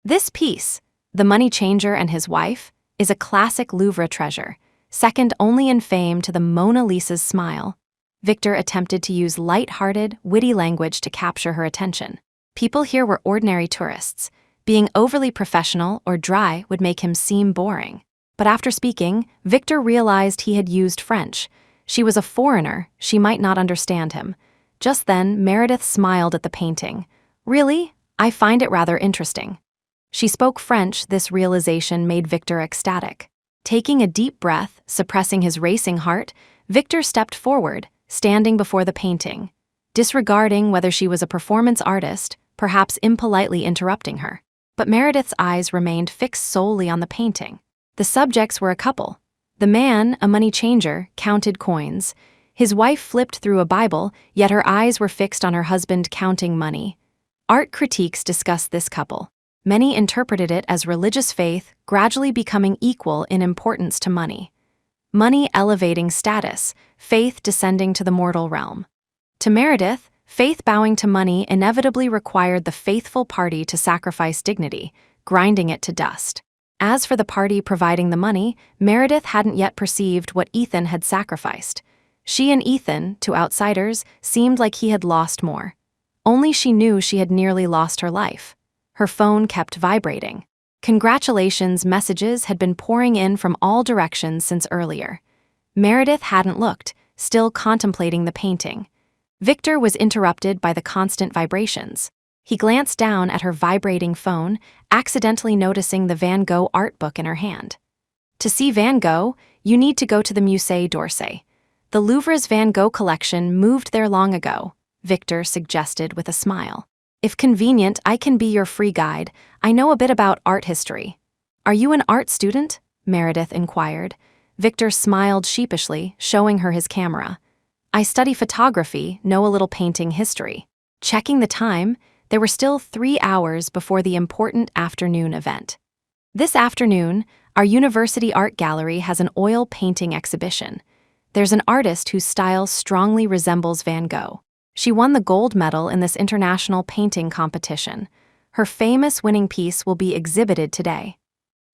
This piece, The Money Changer and His Wife, is a classic Louvre treasure, second only in fame to the Mona Lisa's smile. Victor attempted to use light-hearted, witty language to capture her attention. People here were ordinary tourists. Being overly professional or dry would make him seem boring. But after speaking, Victor realized he had used French. She was a foreigner, she might not understand him. Just then, Meredith smiled at the painting. Really? I find it rather interesting. She spoke French. This realization made Victor ecstatic. Taking a deep breath, suppressing his racing heart, Victor stepped forward, standing before the painting, disregarding whether she was a performance artist, perhaps impolitely interrupting her. But Meredith's eyes remained fixed solely on the painting. The subjects were a couple. The man, a money changer, counted coins. His wife flipped through a Bible, yet her eyes were fixed on her husband counting money. Art critiques discussed this couple. Many interpreted it as religious faith gradually becoming equal in importance to money. Money elevating status, faith descending to the mortal realm. To Meredith, faith bowing to money inevitably required the faithful party to sacrifice dignity, grinding it to dust. As for the party providing the money, Meredith hadn't yet perceived what Ethan had sacrificed. She and Ethan, to outsiders, seemed like he had lost more. Only she knew she had nearly lost her life. Her phone kept vibrating. Congratulations messages had been pouring in from all directions since earlier. Meredith hadn't looked, still contemplating the painting. Victor was interrupted by the constant vibrations. He glanced down at her vibrating phone, accidentally noticing the Van Gogh art book in her hand. To see Van Gogh, you need to go to the Musée d'Orsay. The Louvre's Van Gogh collection moved there long ago, Victor suggested with a smile. If convenient, I can be your free guide. I know a bit about art history. Are you an art student? Meredith inquired. Victor smiled sheepishly, showing her his camera. I study photography, know a little painting history. Checking the time, there were still 3 hours before the important afternoon event. This afternoon, our university art gallery has an oil painting exhibition. There's an artist whose style strongly resembles Van Gogh. She won the gold medal in this international painting competition. Her famous winning piece will be exhibited today.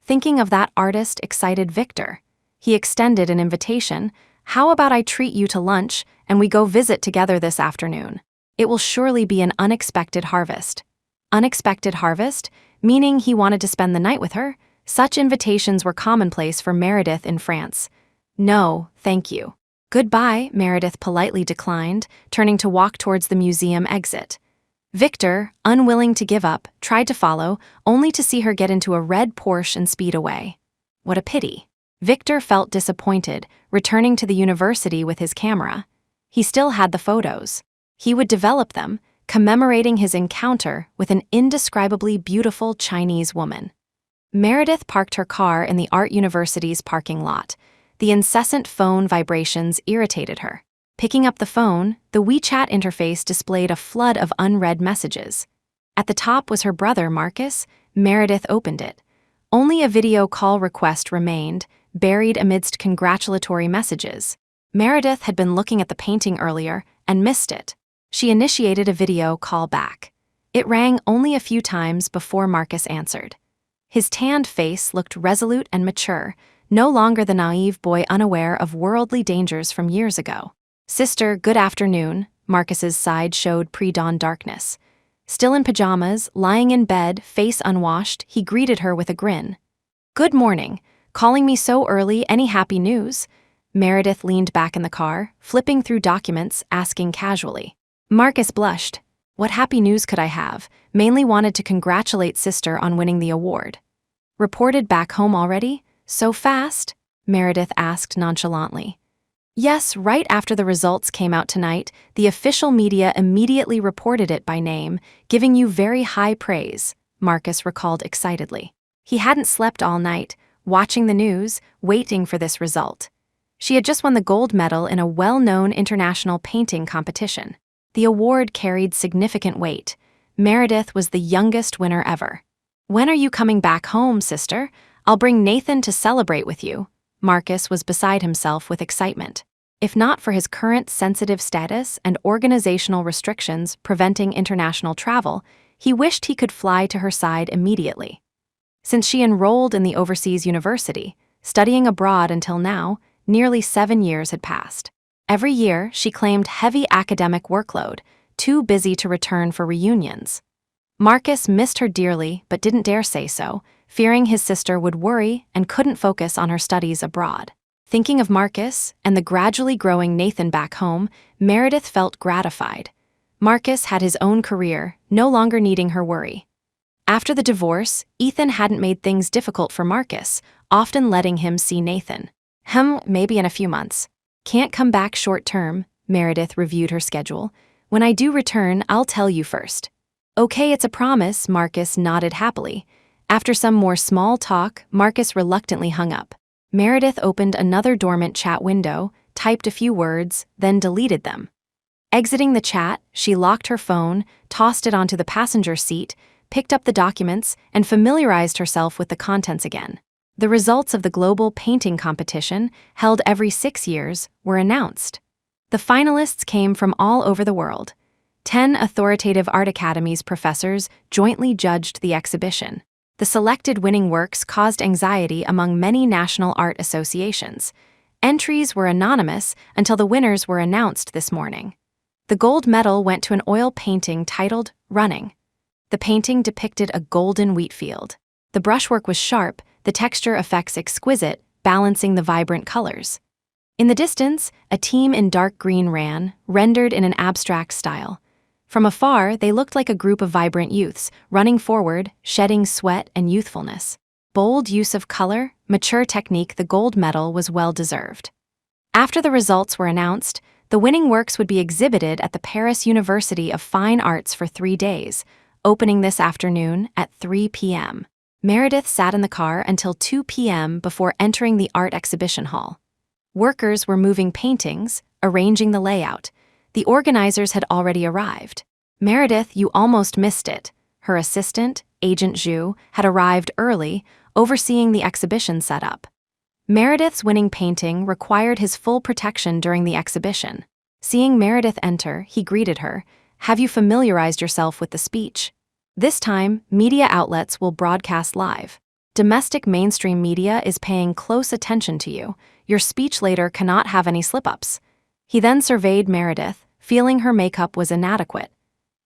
Thinking of that artist excited Victor. He extended an invitation. How about I treat you to lunch and we go visit together this afternoon? It will surely be an unexpected harvest. Unexpected harvest, meaning he wanted to spend the night with her? Such invitations were commonplace for Meredith in France. No, thank you. Goodbye, Meredith politely declined, turning to walk towards the museum exit. Victor, unwilling to give up, tried to follow, only to see her get into a red Porsche and speed away. What a pity. Victor felt disappointed, returning to the university with his camera. He still had the photos. He would develop them, commemorating his encounter with an indescribably beautiful Chinese woman. Meredith parked her car in the Art University's parking lot. The incessant phone vibrations irritated her. Picking up the phone, the WeChat interface displayed a flood of unread messages. At the top was her brother, Marcus. Meredith opened it. Only a video call request remained, buried amidst congratulatory messages. Meredith had been looking at the painting earlier and missed it. She initiated a video call back. It rang only a few times before Marcus answered. His tanned face looked resolute and mature, no longer the naive boy unaware of worldly dangers from years ago. Sister, good afternoon, Marcus's side showed pre-dawn darkness. Still in pajamas, lying in bed, face unwashed, he greeted her with a grin. Good morning. Calling me so early, any happy news? Meredith leaned back in the car, flipping through documents, asking casually. Marcus blushed. What happy news could I have? Mainly wanted to congratulate sister on winning the award. Reported back home already? So fast? Meredith asked nonchalantly. Yes, right after the results came out tonight, the official media immediately reported it by name, giving you very high praise, Marcus recalled excitedly. He hadn't slept all night, watching the news, waiting for this result. She had just won the gold medal in a well-known international painting competition. The award carried significant weight. Meredith was the youngest winner ever. "When are you coming back home, sister? I'll bring Nathan to celebrate with you." Marcus was beside himself with excitement. If not for his current sensitive status and organizational restrictions preventing international travel, he wished he could fly to her side immediately. Since she enrolled in the overseas university, studying abroad until now, nearly 7 years had passed. Every year, she claimed heavy academic workload, too busy to return for reunions. Marcus missed her dearly but didn't dare say so, fearing his sister would worry and couldn't focus on her studies abroad. Thinking of Marcus and the gradually growing Nathan back home, Meredith felt gratified. Marcus had his own career, no longer needing her worry. After the divorce, Ethan hadn't made things difficult for Marcus, often letting him see Nathan. Maybe in a few months. Can't come back short term, Meredith reviewed her schedule. When I do return, I'll tell you first. Okay, it's a promise, Marcus nodded happily. After some more small talk, Marcus reluctantly hung up. Meredith opened another dormant chat window, typed a few words, then deleted them. Exiting the chat, she locked her phone, tossed it onto the passenger seat, picked up the documents, and familiarized herself with the contents again. The results of the global painting competition, held every 6 years, were announced. The finalists came from all over the world. 10 authoritative art academies professors jointly judged the exhibition. The selected winning works caused anxiety among many national art associations. Entries were anonymous until the winners were announced this morning. The gold medal went to an oil painting titled Running. The painting depicted a golden wheat field. The brushwork was sharp, the texture effects exquisite, balancing the vibrant colors. In the distance, a team in dark green ran, rendered in an abstract style. From afar, they looked like a group of vibrant youths, running forward, shedding sweat and youthfulness. Bold use of color, mature technique, the gold medal was well-deserved. After the results were announced, the winning works would be exhibited at the Paris University of Fine Arts for 3 days, opening this afternoon at 3 p.m. Meredith sat in the car until 2 p.m. before entering the art exhibition hall. Workers were moving paintings, arranging the layout. The organizers had already arrived. "Meredith, you almost missed it." Her assistant, Agent Zhu, had arrived early, overseeing the exhibition setup. Meredith's winning painting required his full protection during the exhibition. Seeing Meredith enter, he greeted her. "Have you familiarized yourself with the speech? This time, media outlets will broadcast live. Domestic mainstream media is paying close attention to you. Your speech later cannot have any slip-ups." He then surveyed Meredith, feeling her makeup was inadequate.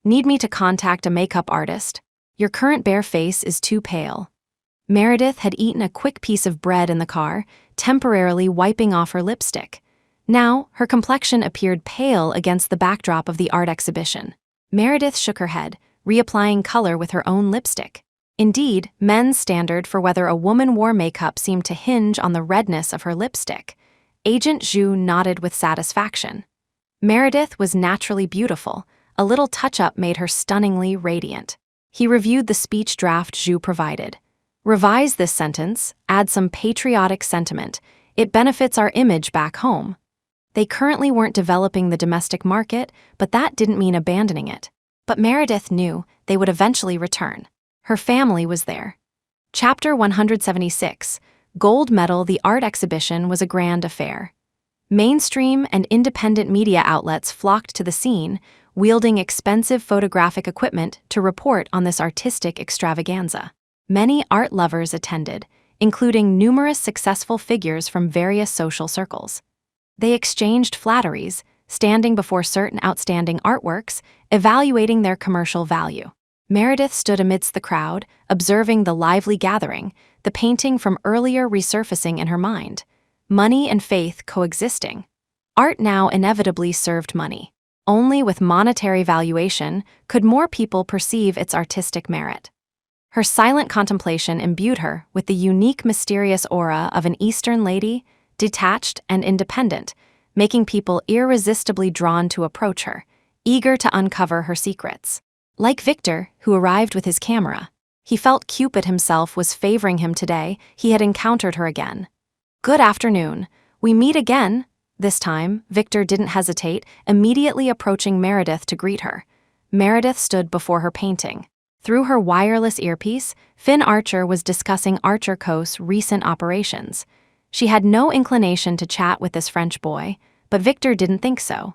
"Need me to contact a makeup artist? Your current bare face is too pale." Meredith had eaten a quick piece of bread in the car, temporarily wiping off her lipstick. Now, her complexion appeared pale against the backdrop of the art exhibition. Meredith shook her head, reapplying color with her own lipstick. Indeed, men's standard for whether a woman wore makeup seemed to hinge on the redness of her lipstick. Agent Zhu nodded with satisfaction. Meredith was naturally beautiful. A little touch-up made her stunningly radiant. He reviewed the speech draft Zhu provided. "Revise this sentence, add some patriotic sentiment. It benefits our image back home." They currently weren't developing the domestic market, but that didn't mean abandoning it. But Meredith knew they would eventually return. Her family was there. Chapter 176, Gold Medal. The art exhibition was a grand affair. Mainstream and independent media outlets flocked to the scene, wielding expensive photographic equipment to report on this artistic extravaganza. Many art lovers attended, including numerous successful figures from various social circles. They exchanged flatteries, standing before certain outstanding artworks, evaluating their commercial value. Meredith stood amidst the crowd, observing the lively gathering, the painting from earlier resurfacing in her mind. Money and faith coexisting. Art now inevitably served money. Only with monetary valuation could more people perceive its artistic merit. Her silent contemplation imbued her with the unique mysterious aura of an Eastern lady, detached and independent, making people irresistibly drawn to approach her, eager to uncover her secrets. Like Victor, who arrived with his camera, he felt Cupid himself was favoring him today. He had encountered her again. "Good afternoon. We meet again," This time, Victor didn't hesitate, immediately approaching Meredith to greet her. Meredith stood before her painting. Through her wireless earpiece, Finn Archer was discussing Archer Co.'s recent operations. She had no inclination to chat with this French boy, but Victor didn't think so.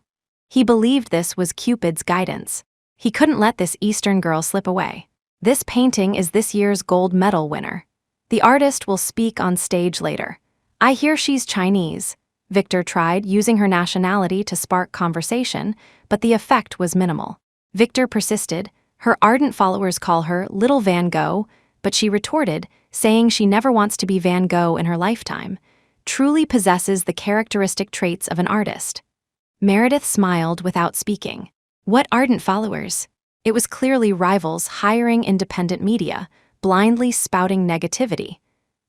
He believed this was Cupid's guidance. He couldn't let this Eastern girl slip away. This painting is this year's gold medal winner. The artist will speak on stage later. I hear she's Chinese. Victor tried using her nationality to spark conversation, but the effect was minimal. Victor persisted. Her ardent followers call her Little Van Gogh, but she retorted, saying she never wants to be Van Gogh in her lifetime. Truly possesses the characteristic traits of an artist. Meredith smiled without speaking. What ardent followers? It was clearly rivals hiring independent media, blindly spouting negativity.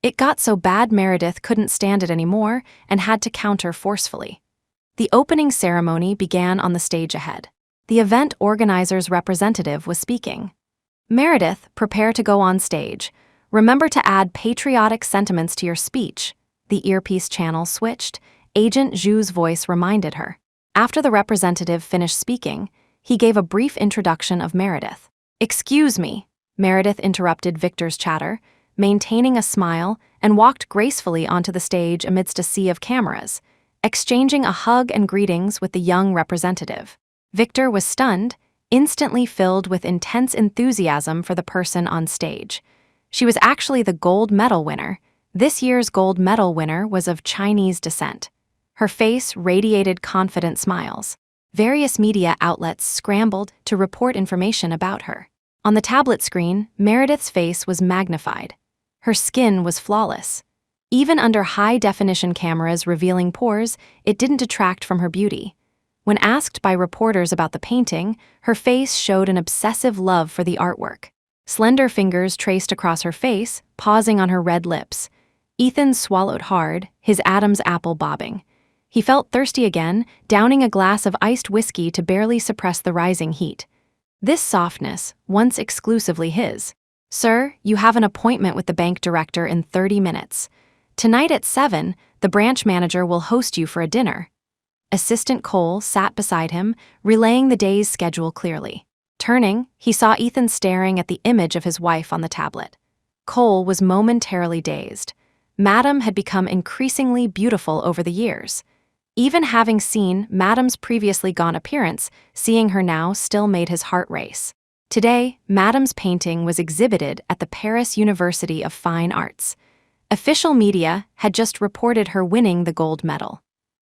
It got so bad Meredith couldn't stand it anymore and had to counter forcefully. The opening ceremony began on the stage ahead. The event organizer's representative was speaking. Meredith, prepare to go on stage. Remember to add patriotic sentiments to your speech. The earpiece channel switched. Agent Zhu's voice reminded her. After the representative finished speaking, he gave a brief introduction of Meredith. Excuse me, Meredith interrupted Victor's chatter, maintaining a smile, and walked gracefully onto the stage amidst a sea of cameras, exchanging a hug and greetings with the young representative. Victor was stunned, instantly filled with intense enthusiasm for the person on stage. She was actually the gold medal winner. This year's gold medal winner was of Chinese descent. Her face radiated confident smiles. Various media outlets scrambled to report information about her. On the tablet screen, Meredith's face was magnified. Her skin was flawless. Even under high-definition cameras revealing pores, it didn't detract from her beauty. When asked by reporters about the painting, her face showed an obsessive love for the artwork. Slender fingers traced across her face, pausing on her red lips. Ethan swallowed hard, his Adam's apple bobbing. He felt thirsty again, downing a glass of iced whiskey to barely suppress the rising heat. This softness, once exclusively his. Sir, you have an appointment with the bank director in 30 minutes. Tonight at 7, the branch manager will host you for a dinner. Assistant Cole sat beside him, relaying the day's schedule clearly. Turning, he saw Ethan staring at the image of his wife on the tablet. Cole was momentarily dazed. Madam had become increasingly beautiful over the years. Even having seen Madam's previously gone appearance, seeing her now still made his heart race. Today, Madam's painting was exhibited at the Paris University of Fine Arts. Official media had just reported her winning the gold medal.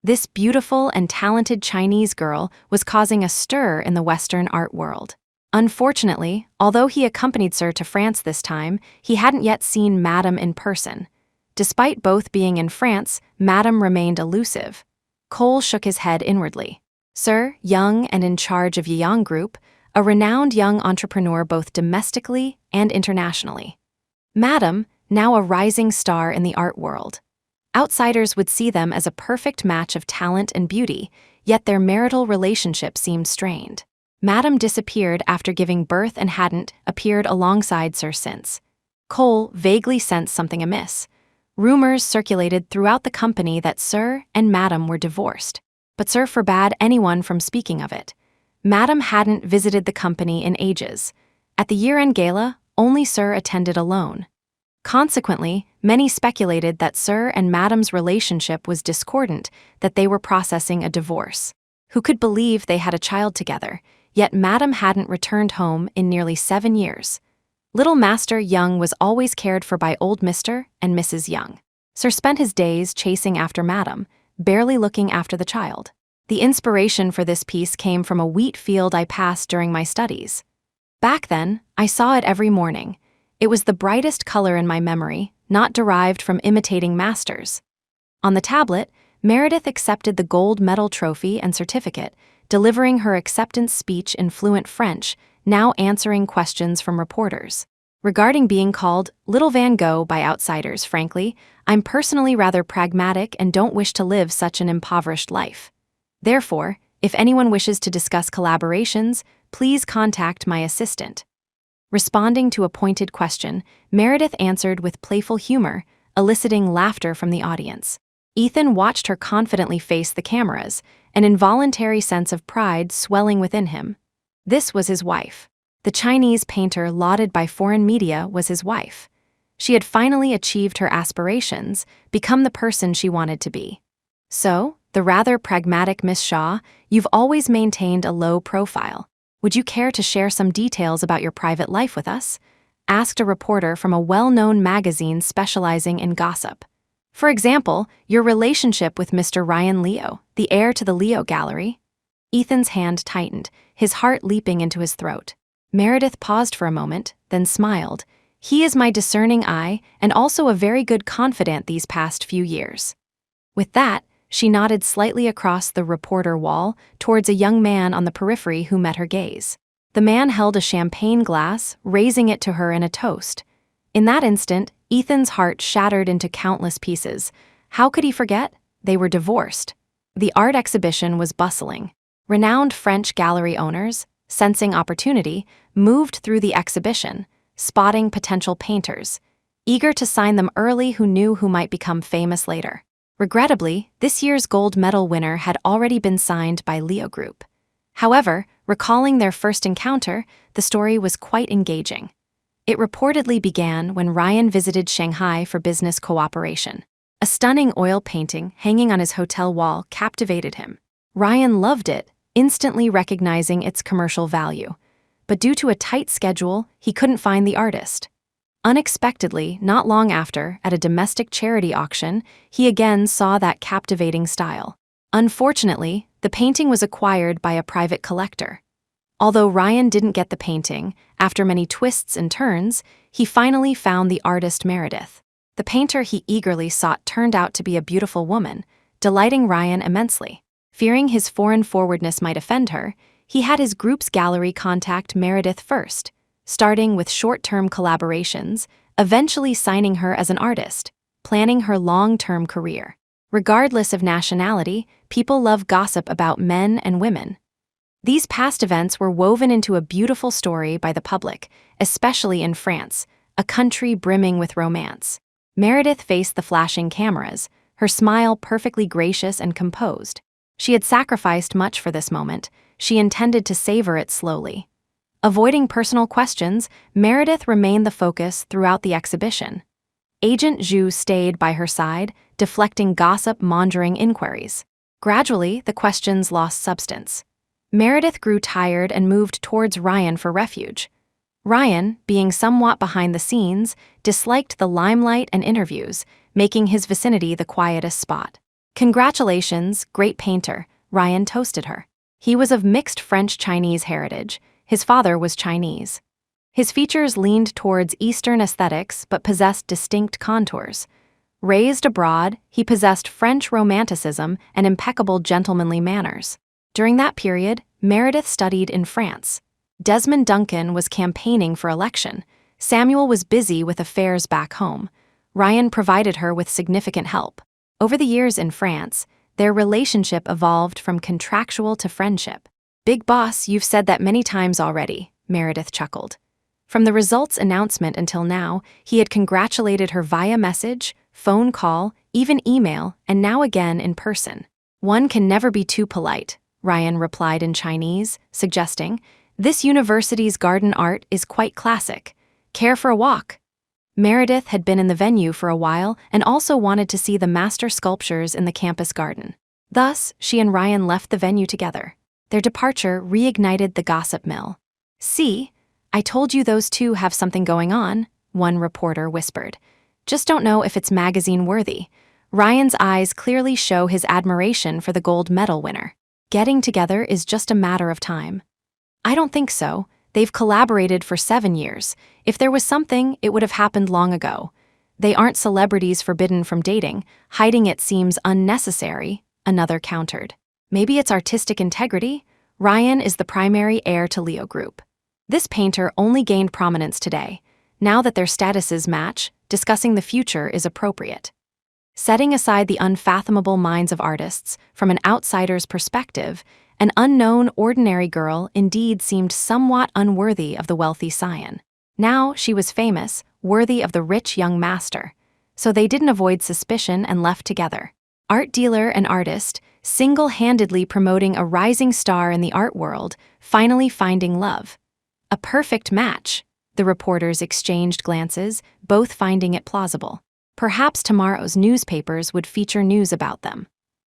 This beautiful and talented Chinese girl was causing a stir in the Western art world. Unfortunately, although he accompanied Sir to France this time, he hadn't yet seen Madame in person. Despite both being in France, Madame remained elusive. Cole shook his head inwardly. Sir, young and in charge of Yang Group, a renowned young entrepreneur both domestically and internationally. Madame, now a rising star in the art world. Outsiders would see them as a perfect match of talent and beauty, yet their marital relationship seemed strained. Madame disappeared after giving birth and hadn't appeared alongside Sir since. Cole vaguely sensed something amiss. Rumors circulated throughout the company that Sir and Madame were divorced, but Sir forbade anyone from speaking of it. Madame hadn't visited the company in ages. At the year-end gala, only Sir attended alone. Consequently, many speculated that Sir and Madame's relationship was discordant, that they were processing a divorce. Who could believe they had a child together, yet Madame hadn't returned home in nearly 7 years. Little Master Young was always cared for by old Mr. and Mrs. Young. Sir spent his days chasing after Madame, barely looking after the child. The inspiration for this piece came from a wheat field I passed during my studies. Back then, I saw it every morning. It was the brightest color in my memory, not derived from imitating masters. On the tablet, Meredith accepted the gold medal trophy and certificate, delivering her acceptance speech in fluent French, now answering questions from reporters. Regarding being called Little Van Gogh by outsiders, frankly, I'm personally rather pragmatic and don't wish to live such an impoverished life. Therefore, if anyone wishes to discuss collaborations, please contact my assistant. Responding to a pointed question, Meredith answered with playful humor, eliciting laughter from the audience. Ethan watched her confidently face the cameras, an involuntary sense of pride swelling within him. This was his wife. The Chinese painter lauded by foreign media was his wife. She had finally achieved her aspirations, become the person she wanted to be. So, the rather pragmatic Miss Shaw, you've always maintained a low profile. Would you care to share some details about your private life with us? Asked a reporter from a well-known magazine specializing in gossip. For example, your relationship with Mr. Ryan Leo, the heir to the Leo Gallery. Ethan's hand tightened, his heart leaping into his throat. Meredith paused for a moment, then smiled. He is my discerning eye, and also a very good confidant these past few years. With that, she nodded slightly across the reporter wall towards a young man on the periphery who met her gaze. The man held a champagne glass, raising it to her in a toast. In that instant, Ethan's heart shattered into countless pieces. How could he forget? They were divorced. The art exhibition was bustling. Renowned French gallery owners, sensing opportunity, moved through the exhibition, spotting potential painters, eager to sign them early who knew who might become famous later. Regrettably, this year's gold medal winner had already been signed by Leo Group. However, recalling their first encounter, the story was quite engaging. It reportedly began when Ryan visited Shanghai for business cooperation. A stunning oil painting hanging on his hotel wall captivated him. Ryan loved it, instantly recognizing its commercial value. But due to a tight schedule, he couldn't find the artist. Unexpectedly, not long after, at a domestic charity auction, he again saw that captivating style. Unfortunately, the painting was acquired by a private collector. Although Ryan didn't get the painting, after many twists and turns, he finally found the artist Meredith. The painter he eagerly sought turned out to be a beautiful woman, delighting Ryan immensely. Fearing his foreign forwardness might offend her, he had his group's gallery contact Meredith first, starting with short-term collaborations, eventually signing her as an artist, planning her long-term career. Regardless of nationality, people love gossip about men and women. These past events were woven into a beautiful story by the public, especially in France, a country brimming with romance. Meredith faced the flashing cameras, her smile perfectly gracious and composed. She had sacrificed much for this moment. She intended to savor it slowly. Avoiding personal questions, Meredith remained the focus throughout the exhibition. Agent Zhu stayed by her side, deflecting gossip-mongering inquiries. Gradually, the questions lost substance. Meredith grew tired and moved towards Ryan for refuge. Ryan, being somewhat behind the scenes, disliked the limelight and interviews, making his vicinity the quietest spot. "Congratulations, great painter," Ryan toasted her. He was of mixed French-Chinese heritage. His father was Chinese. His features leaned towards Eastern aesthetics but possessed distinct contours. Raised abroad, he possessed French romanticism and impeccable gentlemanly manners. During that period, Meredith studied in France. Desmond Duncan was campaigning for election. Samuel was busy with affairs back home. Ryan provided her with significant help. Over the years in France, their relationship evolved from contractual to friendship. "Big boss, you've said that many times already," Meredith chuckled. From the results announcement until now, he had congratulated her via message, phone call, even email, and now again in person. "One can never be too polite," Ryan replied in Chinese, suggesting, "This university's garden art is quite classic. Care for a walk?" Meredith had been in the venue for a while and also wanted to see the master sculptures in the campus garden. Thus, she and Ryan left the venue together. Their departure reignited the gossip mill. "See, I told you those two have something going on," one reporter whispered. "Just don't know if it's magazine-worthy." Ryan's eyes clearly show his admiration for the gold medal winner. "Getting together is just a matter of time." "I don't think so. They've collaborated for 7 years. If there was something, it would have happened long ago. They aren't celebrities forbidden from dating. Hiding it seems unnecessary," another countered. "Maybe it's artistic integrity? Ryan is the primary heir to Leo Group. This painter only gained prominence today. Now that their statuses match, discussing the future is appropriate." Setting aside the unfathomable minds of artists, from an outsider's perspective, an unknown, ordinary girl indeed seemed somewhat unworthy of the wealthy scion. Now she was famous, worthy of the rich young master. So they didn't avoid suspicion and left together. art dealer and artist, single-handedly promoting a rising star in the art world, finally finding love. A perfect match. The reporters exchanged glances, both finding it plausible. Perhaps tomorrow's newspapers would feature news about them.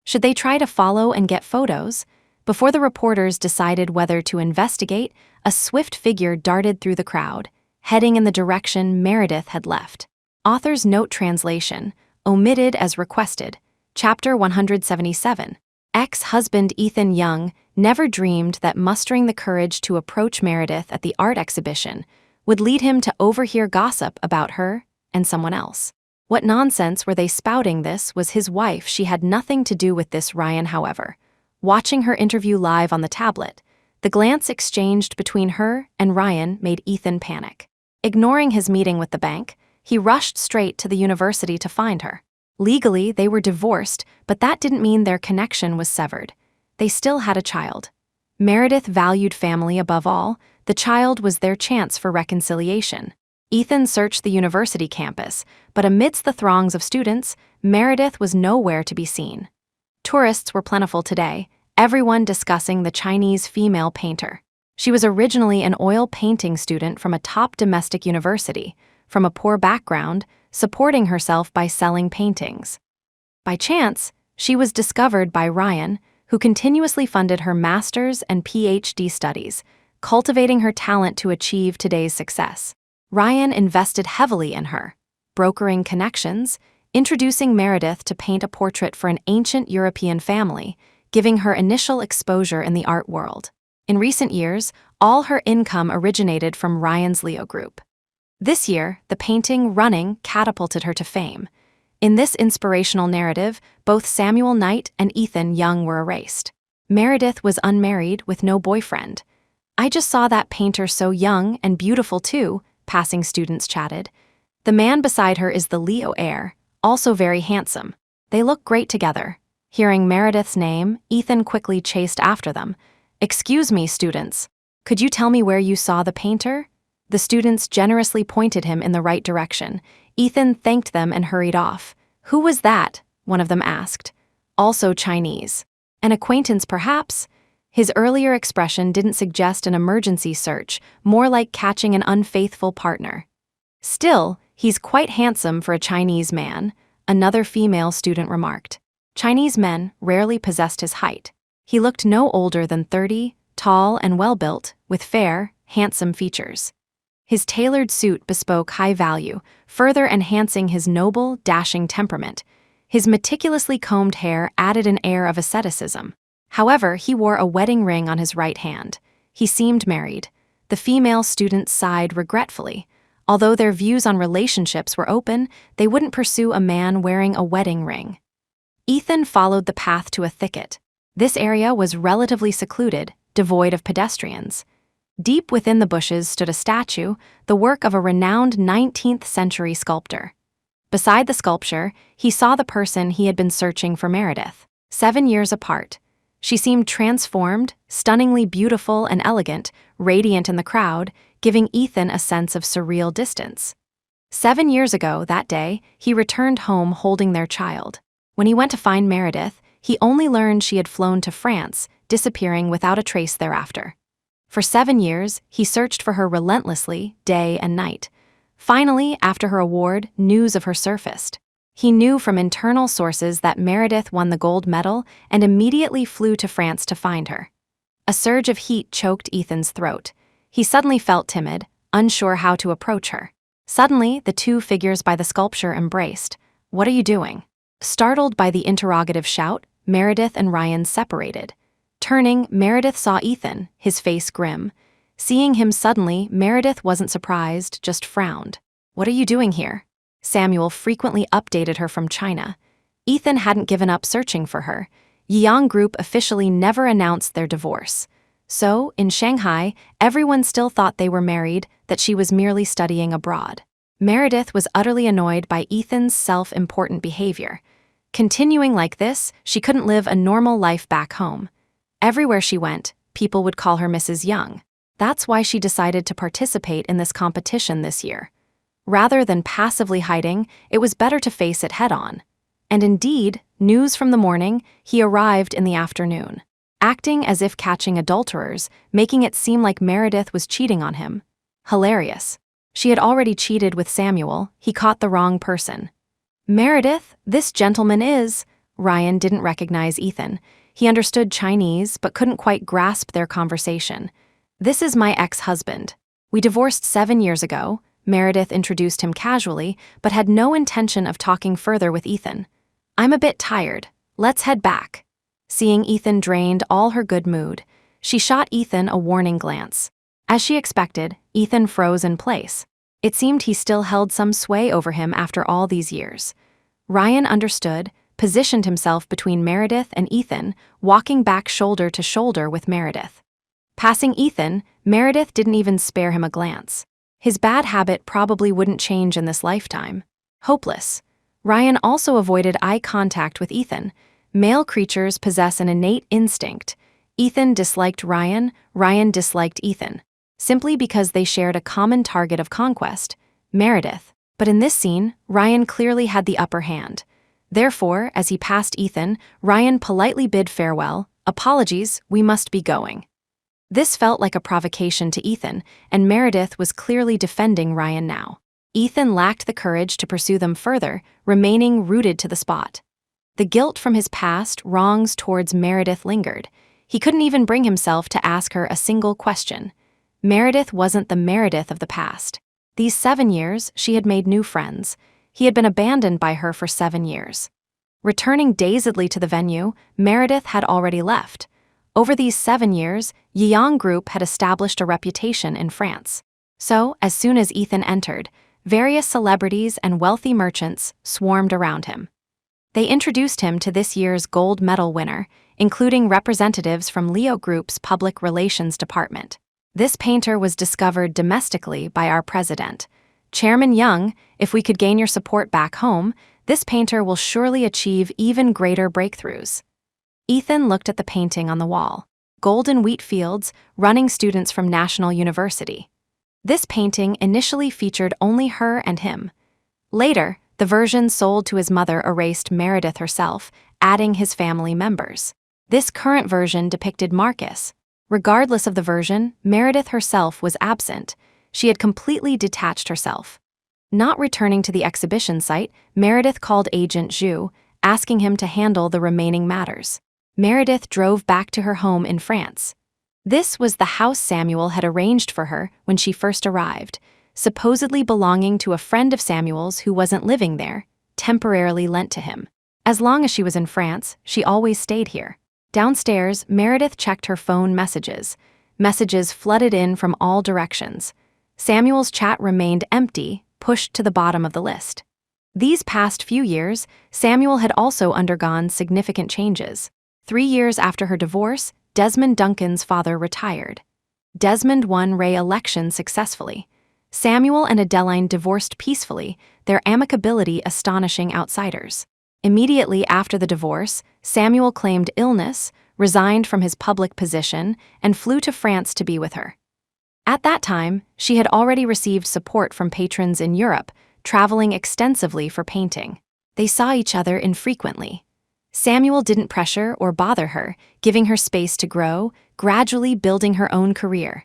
Should they try to follow and get photos? Before the reporters decided whether to investigate, a swift figure darted through the crowd, heading in the direction Meredith had left. Author's note translation, omitted as requested. Chapter 177. Ex-husband Ethan Young never dreamed that mustering the courage to approach Meredith at the art exhibition would lead him to overhear gossip about her and someone else. What nonsense were they spouting? This was his wife. She had nothing to do with this. Ryan, however, watching her interview live on the tablet, the glance exchanged between her and Ryan made Ethan panic. Ignoring his meeting with the bank, he rushed straight to the university to find her. Legally, they were divorced, but that didn't mean their connection was severed. They still had a child. Meredith valued family above all. The child was their chance for reconciliation. Ethan searched the university campus, but amidst the throngs of students, Meredith was nowhere to be seen. Tourists were plentiful today, everyone discussing the Chinese female painter. She was originally an oil painting student from a top domestic university, from a poor background, supporting herself by selling paintings. By chance, she was discovered by Ryan, who continuously funded her master's and PhD studies, cultivating her talent to achieve today's success. Ryan invested heavily in her, brokering connections, introducing Meredith to paint a portrait for an ancient European family, giving her initial exposure in the art world. In recent years, all her income originated from Ryan's Leo Group. This year, the painting Running catapulted her to fame. In this inspirational narrative, both Samuel Knight and Ethan Young were erased. Meredith was unmarried with no boyfriend. "I just saw that painter so young and beautiful too," passing students chatted. The man beside her is the Leo heir, also very handsome. They look great together. Hearing Meredith's name, Ethan quickly chased after them. "Excuse me, students. Could you tell me where you saw the painter?" The students generously pointed him in the right direction. Ethan thanked them and hurried off. "Who was that?" one of them asked. "Also Chinese. An acquaintance, perhaps?" His earlier expression didn't suggest an emergency search, more like catching an unfaithful partner. "Still, he's quite handsome for a Chinese man," another female student remarked. Chinese men rarely possessed his height. He looked no older than 30, tall and well-built, with fair, handsome features. His tailored suit bespoke high value, further enhancing his noble, dashing temperament. His meticulously combed hair added an air of asceticism. However, he wore a wedding ring on his right hand. He seemed married. The female students sighed regretfully. Although their views on relationships were open, they wouldn't pursue a man wearing a wedding ring. Ethan followed the path to a thicket. This area was relatively secluded, devoid of pedestrians. Deep within the bushes stood a statue, the work of a renowned 19th-century sculptor. Beside the sculpture, he saw the person he had been searching for, Meredith. 7 years apart. She seemed transformed, stunningly beautiful and elegant, radiant in the crowd, giving Ethan a sense of surreal distance. 7 years ago, that day, he returned home holding their child. When he went to find Meredith, he only learned she had flown to France, disappearing without a trace thereafter. For 7 years, he searched for her relentlessly, day and night. Finally, after her award, news of her surfaced. He knew from internal sources that Meredith won the gold medal and immediately flew to France to find her. A surge of heat choked Ethan's throat. He suddenly felt timid, unsure how to approach her. Suddenly, the two figures by the sculpture embraced. "What are you doing?" Startled by the interrogative shout, Meredith and Ryan separated. Turning, Meredith saw Ethan, his face grim. Seeing him suddenly, Meredith wasn't surprised, just frowned. "What are you doing here?" Samuel frequently updated her from China. Ethan hadn't given up searching for her. Yang Group officially never announced their divorce. So, in Shanghai, everyone still thought they were married, that she was merely studying abroad. Meredith was utterly annoyed by Ethan's self-important behavior. Continuing like this, she couldn't live a normal life back home. Everywhere she went, people would call her Mrs. Young. That's why she decided to participate in this competition this year. Rather than passively hiding, it was better to face it head-on. And indeed, News from the morning, he arrived in the afternoon, acting as if catching adulterers, making it seem like Meredith was cheating on him. Hilarious. She had already cheated with Samuel, he caught the wrong person. Meredith, this gentleman is… Ryan didn't recognize Ethan. He understood Chinese but couldn't quite grasp their conversation. This is my ex-husband. We divorced 7 years ago. Meredith introduced him casually, but had no intention of talking further with Ethan. I'm a bit tired. Let's head back. Seeing Ethan drained all her good mood, she shot Ethan a warning glance. As she expected, Ethan froze in place. It seemed he still held some sway over him after all these years. Ryan understood, positioned himself between Meredith and Ethan, walking back shoulder to shoulder with Meredith. Passing Ethan, Meredith didn't even spare him a glance. His bad habit probably wouldn't change in this lifetime. Hopeless. Ryan also avoided eye contact with Ethan. Male creatures possess an innate instinct. Ethan disliked Ryan, Ryan disliked Ethan, simply because they shared a common target of conquest, Meredith. But in this scene, Ryan clearly had the upper hand. Therefore, as he passed Ethan, Ryan politely bid farewell. Apologies, we must be going. This felt like a provocation to Ethan, and Meredith was clearly defending Ryan now. Ethan lacked the courage to pursue them further, remaining rooted to the spot. The guilt from his past wrongs towards Meredith lingered. He couldn't even bring himself to ask her a single question. Meredith wasn't the Meredith of the past. These 7 years, she had made new friends. He had been abandoned by her for 7 years. Returning dazedly to the venue, Meredith had already left. Over these 7 years, Yang Group had established a reputation in France. So, as soon as Ethan entered, various celebrities and wealthy merchants swarmed around him. They introduced him to this year's gold medal winner, including representatives from Leo Group's public relations department. This painter was discovered domestically by our president. Chairman Young, if we could gain your support back home, this painter will surely achieve even greater breakthroughs. Ethan looked at the painting on the wall. Golden wheat fields, running students from National University. This painting initially featured only her and him. Later, the version sold to his mother erased Meredith herself, adding his family members. This current version depicted Marcus. Regardless of the version, Meredith herself was absent. She had completely detached herself. Not returning to the exhibition site, Meredith called Agent Zhu, asking him to handle the remaining matters. Meredith drove back to her home in France. This was the house Samuel had arranged for her when she first arrived, supposedly belonging to a friend of Samuel's who wasn't living there, temporarily lent to him. As long as she was in France, she always stayed here. Downstairs, Meredith checked her phone messages. Messages flooded in from all directions. Samuel's chat remained empty, pushed to the bottom of the list. These past few years, Samuel had also undergone significant changes. 3 years after her divorce, Desmond Duncan's father retired. Desmond won re-election successfully. Samuel and Adeline divorced peacefully, their amicability astonishing outsiders. Immediately after the divorce, Samuel claimed illness, resigned from his public position, and flew to France to be with her. At that time, she had already received support from patrons in Europe, traveling extensively for painting. They saw each other infrequently. Samuel didn't pressure or bother her, giving her space to grow, gradually building her own career.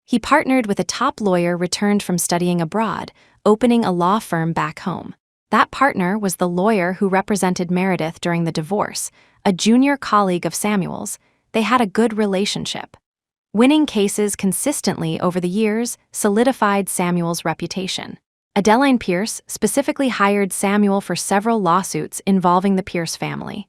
He partnered with a top lawyer returned from studying abroad, opening a law firm back home. That partner was the lawyer who represented Meredith during the divorce, a junior colleague of Samuel's. They had a good relationship. Winning cases consistently over the years solidified Samuel's reputation. Adeline Pierce specifically hired Samuel for several lawsuits involving the Pierce family.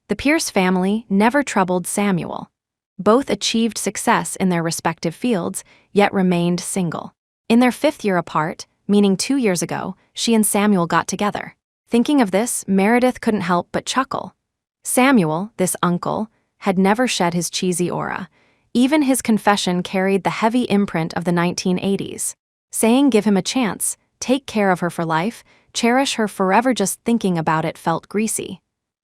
The Pierce family never troubled Samuel. Both achieved success in their respective fields, yet remained single. In their 5th year apart, meaning 2 years ago, she and Samuel got together. Thinking of this, Meredith couldn't help but chuckle. Samuel, this uncle, had never shed his cheesy aura. Even his confession carried the heavy imprint of the 1980s. Saying give him a chance, take care of her for life, cherish her forever, just thinking about it felt greasy.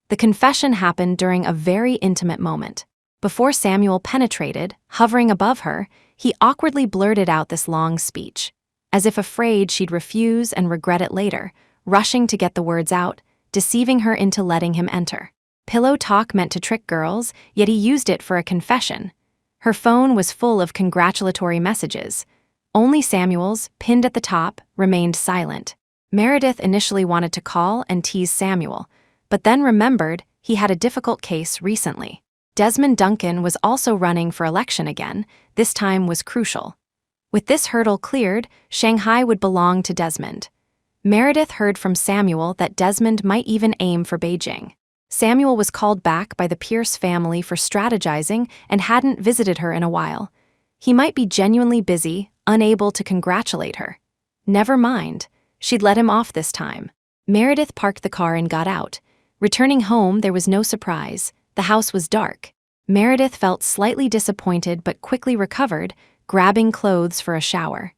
The confession happened during a very intimate moment. Before Samuel penetrated, hovering above her, he awkwardly blurted out this long speech. As if afraid she'd refuse and regret it later, rushing to get the words out, deceiving her into letting him enter. Pillow talk meant to trick girls, yet he used it for a confession. Her phone was full of congratulatory messages. Only Samuel's, pinned at the top, remained silent. Meredith initially wanted to call and tease Samuel, but then remembered he had a difficult case recently. Desmond Duncan was also running for election again. This time was crucial. With this hurdle cleared, Shanghai would belong to Desmond. Meredith heard from Samuel that Desmond might even aim for Beijing. Samuel was called back by the Pierce family for strategizing and hadn't visited her in a while. He might be genuinely busy, unable to congratulate her. Never mind. She'd let him off this time. Meredith parked the car and got out. Returning home, there was no surprise. The house was dark. Meredith felt slightly disappointed but quickly recovered, grabbing clothes for a shower.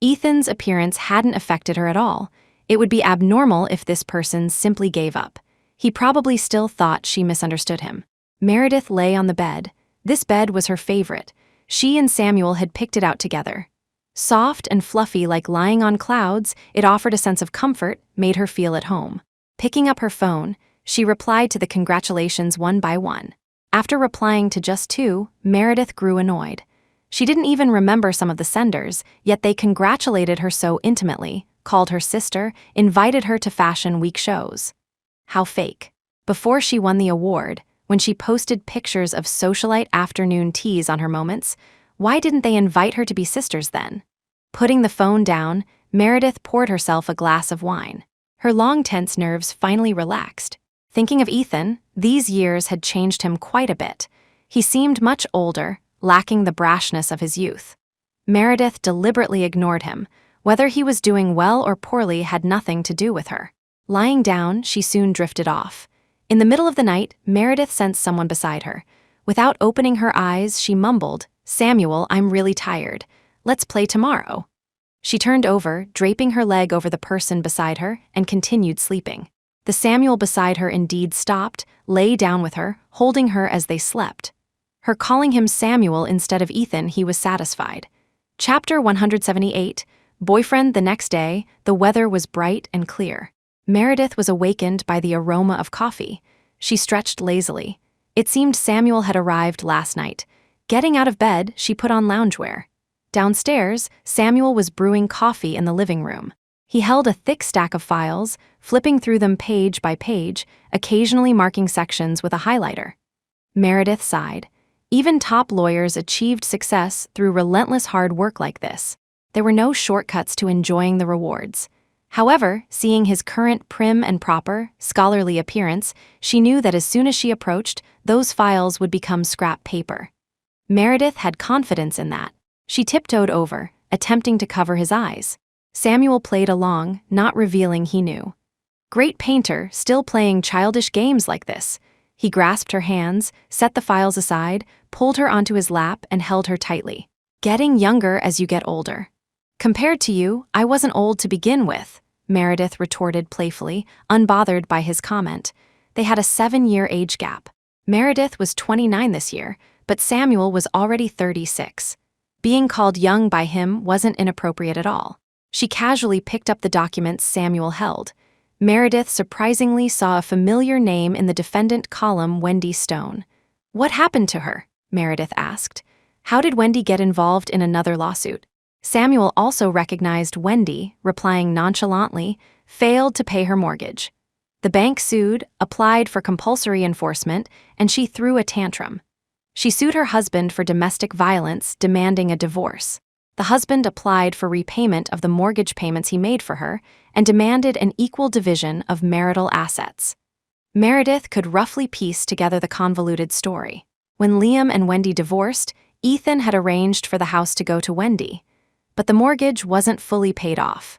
Ethan's appearance hadn't affected her at all. It would be abnormal if this person simply gave up. He probably still thought she misunderstood him. Meredith lay on the bed. This bed was her favorite. She and Samuel had picked it out together. Soft and fluffy like lying on clouds, it offered a sense of comfort, made her feel at home. Picking up her phone, she replied to the congratulations one by one. After replying to just 2, Meredith grew annoyed. She didn't even remember some of the senders, yet they congratulated her so intimately, called her sister, invited her to Fashion Week shows. How fake. Before she won the award, when she posted pictures of socialite afternoon teas on her moments, why didn't they invite her to be sisters then? Putting the phone down, Meredith poured herself a glass of wine. Her long tense nerves finally relaxed. Thinking of Ethan, these years had changed him quite a bit. He seemed much older, lacking the brashness of his youth. Meredith deliberately ignored him. Whether he was doing well or poorly had nothing to do with her. Lying down, she soon drifted off. In the middle of the night, Meredith sensed someone beside her. Without opening her eyes, she mumbled, "Samuel, I'm really tired. Let's play tomorrow." She turned over, draping her leg over the person beside her, and continued sleeping. The Samuel beside her indeed stopped, lay down with her, holding her as they slept. Her calling him Samuel instead of Ethan, he was satisfied. Chapter 178, Boyfriend. The next day, the weather was bright and clear. Meredith was awakened by the aroma of coffee. She stretched lazily. It seemed Samuel had arrived last night. Getting out of bed, she put on loungewear. Downstairs, Samuel was brewing coffee in the living room. He held a thick stack of files, flipping through them page by page, occasionally marking sections with a highlighter. Meredith sighed. Even top lawyers achieved success through relentless hard work like this. There were no shortcuts to enjoying the rewards. However, seeing his current prim and proper, scholarly appearance, she knew that as soon as she approached, those files would become scrap paper. Meredith had confidence in that. She tiptoed over, attempting to cover his eyes. Samuel played along, not revealing he knew. Great painter, still playing childish games like this. He grasped her hands, set the files aside, pulled her onto his lap, and held her tightly. Getting younger as you get older. Compared to you, I wasn't old to begin with, Meredith retorted playfully, unbothered by his comment. They had a 7-year age gap. Meredith was 29 this year, but Samuel was already 36. Being called young by him wasn't inappropriate at all. She casually picked up the documents Samuel held. Meredith surprisingly saw a familiar name in the defendant column, Wendy Stone. What happened to her? Meredith asked. How did Wendy get involved in another lawsuit? Samuel also recognized Wendy, replying nonchalantly, failed to pay her mortgage. The bank sued, applied for compulsory enforcement, and she threw a tantrum. She sued her husband for domestic violence, demanding a divorce. The husband applied for repayment of the mortgage payments he made for her and demanded an equal division of marital assets. Meredith could roughly piece together the convoluted story. When Liam and Wendy divorced, Ethan had arranged for the house to go to Wendy. But the mortgage wasn't fully paid off.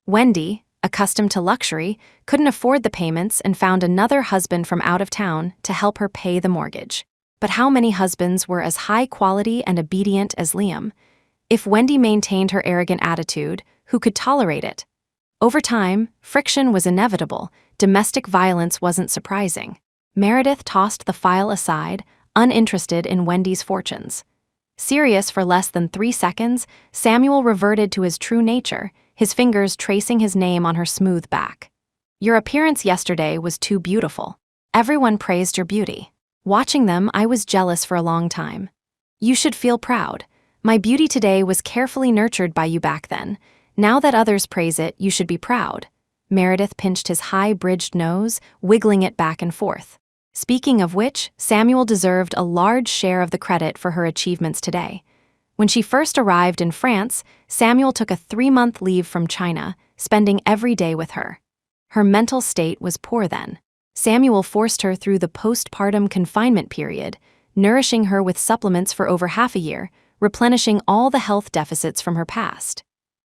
Wendy, accustomed to luxury, couldn't afford the payments and found another husband from out of town to help her pay the mortgage. But how many husbands were as high quality and obedient as Liam? If Wendy maintained her arrogant attitude, who could tolerate it? Over time, friction was inevitable. Domestic violence wasn't surprising. Meredith tossed the file aside, uninterested in Wendy's fortunes. Serious for less than 3 seconds, Samuel reverted to his true nature, his fingers tracing his name on her smooth back. Your appearance yesterday was too beautiful. Everyone praised your beauty. Watching them, I was jealous for a long time. You should feel proud. My beauty today was carefully nurtured by you back then. Now that others praise it, you should be proud. Meredith pinched his high-bridged nose, wiggling it back and forth. Speaking of which, Samuel deserved a large share of the credit for her achievements today. When she first arrived in France, Samuel took a 3-month leave from China, spending every day with her. Her mental state was poor then. Samuel forced her through the postpartum confinement period, nourishing her with supplements for over half a year, replenishing all the health deficits from her past.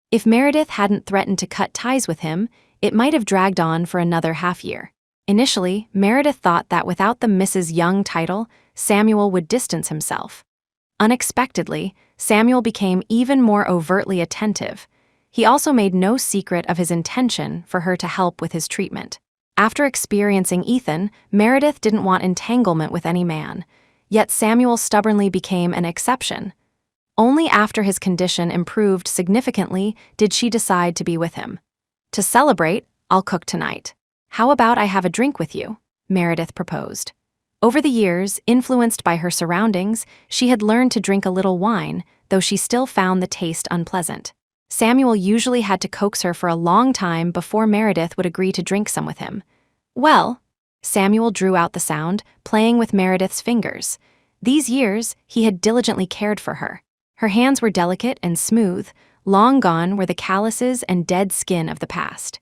If Meredith hadn't threatened to cut ties with him, it might have dragged on for another half year. Initially, Meredith thought that without the Mrs. Young title, Samuel would distance himself. Unexpectedly, Samuel became even more overtly attentive. He also made no secret of his intention for her to help with his treatment. After experiencing Ethan, Meredith didn't want entanglement with any man, yet Samuel stubbornly became an exception. Only after his condition improved significantly did she decide to be with him. To celebrate, I'll cook tonight. How about I have a drink with you? Meredith proposed. Over the years, influenced by her surroundings, she had learned to drink a little wine, though she still found the taste unpleasant. Samuel usually had to coax her for a long time before Meredith would agree to drink some with him. Well, Samuel drew out the sound, playing with Meredith's fingers. These years, he had diligently cared for her. Her hands were delicate and smooth, long gone were the calluses and dead skin of the past.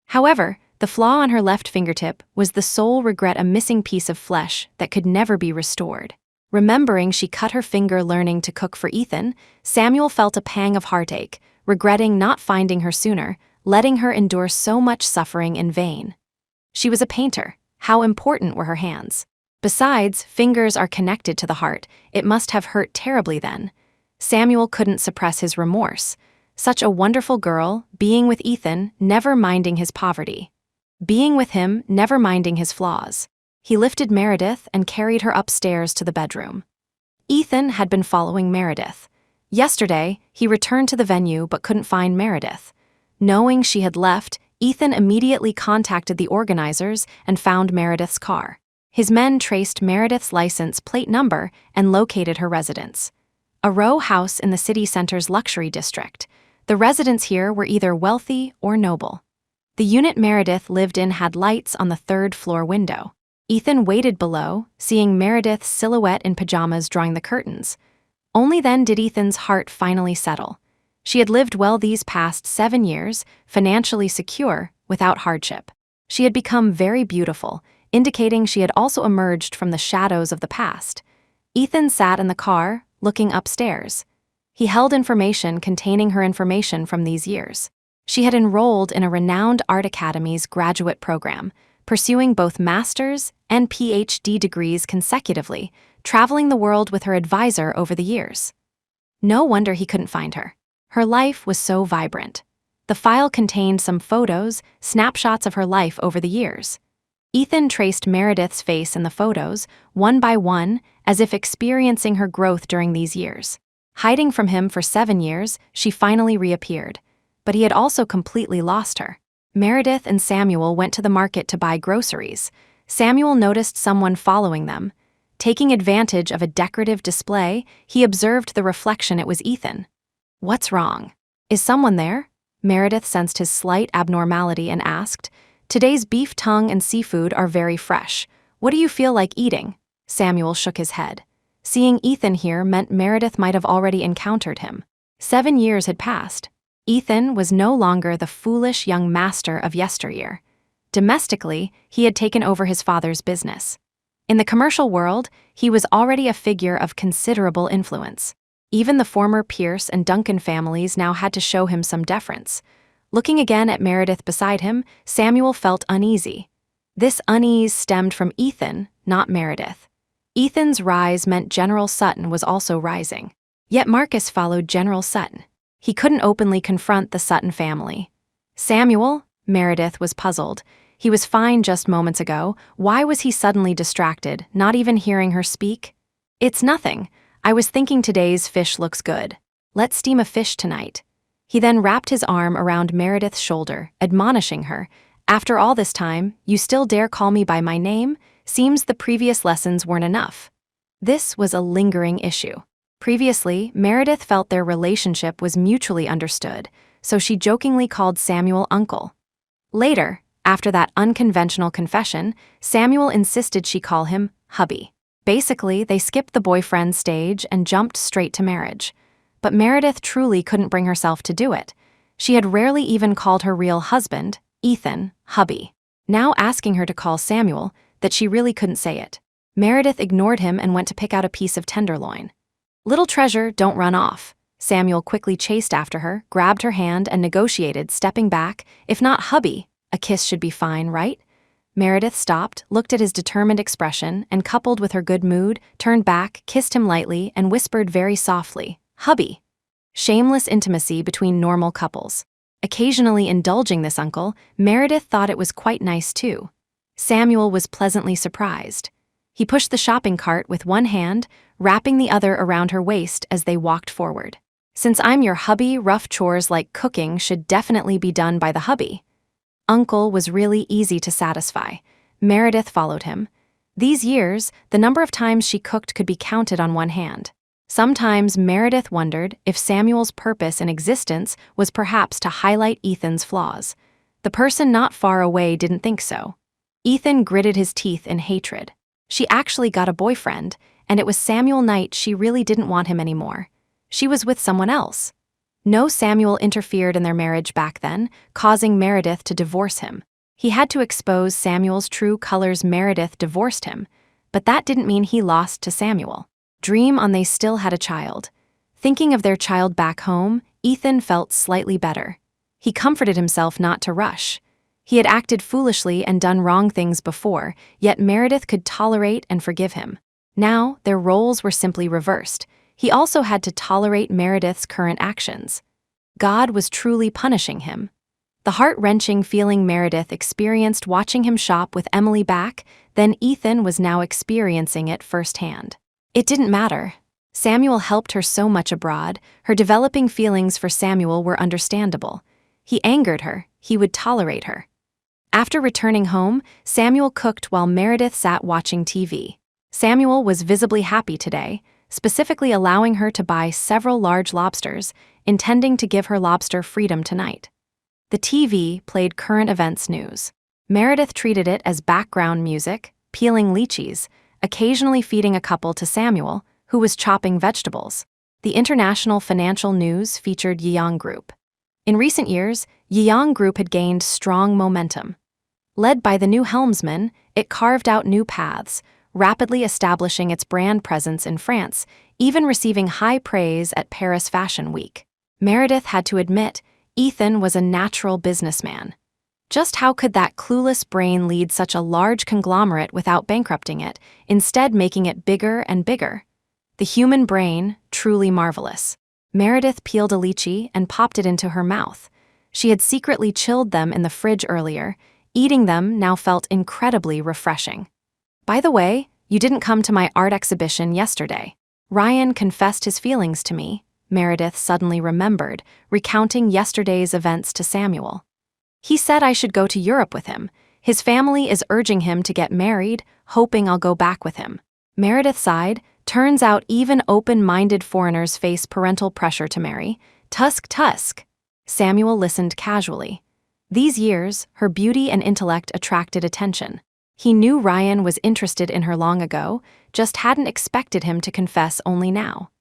However, the flaw on her left fingertip was the sole regret, a missing piece of flesh that could never be restored. Remembering she cut her finger learning to cook for Ethan, Samuel felt a pang of heartache, regretting not finding her sooner, letting her endure so much suffering in vain. She was a painter. How important were her hands? Besides, fingers are connected to the heart. It must have hurt terribly then. Samuel couldn't suppress his remorse. Such a wonderful girl, being with Ethan, never minding his poverty. Being with him, never minding his flaws. He lifted Meredith and carried her upstairs to the bedroom. Ethan had been following Meredith. Yesterday, he returned to the venue but couldn't find Meredith. Knowing she had left, Ethan immediately contacted the organizers and found Meredith's car. His men traced Meredith's license plate number and located her residence. A row house in the city center's luxury district. The residents here were either wealthy or noble. The unit Meredith lived in had lights on the 3rd-floor window. Ethan waited below, seeing Meredith's silhouette in pajamas drawing the curtains. Only then did Ethan's heart finally settle. She had lived well these past 7 years, financially secure, without hardship. She had become very beautiful, indicating she had also emerged from the shadows of the past. Ethan sat in the car, looking upstairs. He held information containing her information from these years. She had enrolled in a renowned art academy's graduate program, pursuing both master's and PhD degrees consecutively, traveling the world with her advisor over the years. No wonder he couldn't find her. Her life was so vibrant. The file contained some photos, snapshots of her life over the years. Ethan traced Meredith's face in the photos, one by one, as if experiencing her growth during these years. Hiding from him for 7 years, she finally reappeared. But he had also completely lost her. Meredith and Samuel went to the market to buy groceries. Samuel noticed someone following them. Taking advantage of a decorative display, he observed the reflection. It was Ethan. What's wrong? Is someone there? Meredith sensed his slight abnormality and asked, Today's beef tongue and seafood are very fresh. What do you feel like eating? Samuel shook his head. Seeing Ethan here meant Meredith might have already encountered him. 7 years had passed. Ethan was no longer the foolish young master of yesteryear. Domestically, he had taken over his father's business. In the commercial world, he was already a figure of considerable influence. Even the former Pierce and Duncan families now had to show him some deference. Looking again at Meredith beside him, Samuel felt uneasy. This unease stemmed from Ethan, not Meredith. Ethan's rise meant General Sutton was also rising. Yet Marcus followed General Sutton. He couldn't openly confront the Sutton family. Samuel? Meredith was puzzled. He was fine just moments ago. Why was he suddenly distracted, not even hearing her speak? It's nothing. I was thinking today's fish looks good. Let's steam a fish tonight. He then wrapped his arm around Meredith's shoulder, admonishing her. After all this time, you still dare call me by my name? Seems the previous lessons weren't enough. This was a lingering issue. Previously, Meredith felt their relationship was mutually understood, so she jokingly called Samuel uncle. Later, after that unconventional confession, Samuel insisted she call him hubby. Basically, they skipped the boyfriend stage and jumped straight to marriage. But Meredith truly couldn't bring herself to do it. She had rarely even called her real husband, Ethan, hubby. Now asking her to call Samuel, that she really couldn't say it. Meredith ignored him and went to pick out a piece of tenderloin. "Little treasure, don't run off." Samuel quickly chased after her, grabbed her hand, and negotiated, stepping back. "If not hubby, a kiss should be fine, right?" Meredith stopped, looked at his determined expression, and coupled with her good mood, turned back, kissed him lightly, and whispered very softly, "Hubby." Shameless intimacy between normal couples. Occasionally indulging this uncle, Meredith thought it was quite nice too. Samuel was pleasantly surprised. He pushed the shopping cart with one hand, wrapping the other around her waist as they walked forward. "Since I'm your hubby, rough chores like cooking should definitely be done by the hubby." Uncle was really easy to satisfy. Meredith followed him. These years, the number of times she cooked could be counted on one hand. Sometimes Meredith wondered if Samuel's purpose in existence was perhaps to highlight Ethan's flaws. The person not far away didn't think so. Ethan gritted his teeth in hatred. She actually got a boyfriend, and it was Samuel night she really didn't want him anymore. She was with someone else. No, Samuel interfered in their marriage back then, causing Meredith to divorce him. He had to expose Samuel's true colors. Meredith divorced him, but that didn't mean he lost to Samuel. Dream on, they still had a child. Thinking of their child back home, Ethan felt slightly better. He comforted himself not to rush. He had acted foolishly and done wrong things before, yet Meredith could tolerate and forgive him. Now, their roles were simply reversed. He also had to tolerate Meredith's current actions. God was truly punishing him. The heart-wrenching feeling Meredith experienced watching him shop with Emily back, then Ethan was now experiencing it firsthand. It didn't matter. Samuel helped her so much abroad. Her developing feelings for Samuel were understandable. He angered her. He would tolerate her. After returning home, Samuel cooked while Meredith sat watching TV. Samuel was visibly happy today, specifically allowing her to buy several large lobsters, intending to give her lobster freedom tonight. The TV played current events news. Meredith treated it as background music, peeling lychees, occasionally feeding a couple to Samuel, who was chopping vegetables. The international financial news featured Yiyang Group. In recent years, Yiyang Group had gained strong momentum. Led by the new helmsman, it carved out new paths, rapidly establishing its brand presence in France, even receiving high praise at Paris Fashion Week. Meredith had to admit, Ethan was a natural businessman. Just how could that clueless brain lead such a large conglomerate without bankrupting it, instead making it bigger and bigger? The human brain, truly marvelous. Meredith peeled a lychee and popped it into her mouth. She had secretly chilled them in the fridge earlier. Eating them now felt incredibly refreshing. "By the way, you didn't come to my art exhibition yesterday. Ryan confessed his feelings to me," Meredith suddenly remembered, recounting yesterday's events to Samuel. "He said I should go to Europe with him. His family is urging him to get married, hoping I'll go back with him." Meredith sighed. Turns out even open-minded foreigners face parental pressure to marry. Tusk. Samuel listened casually. These years, her beauty and intellect attracted attention. He knew Ryan was interested in her long ago, just hadn't expected him to confess only now.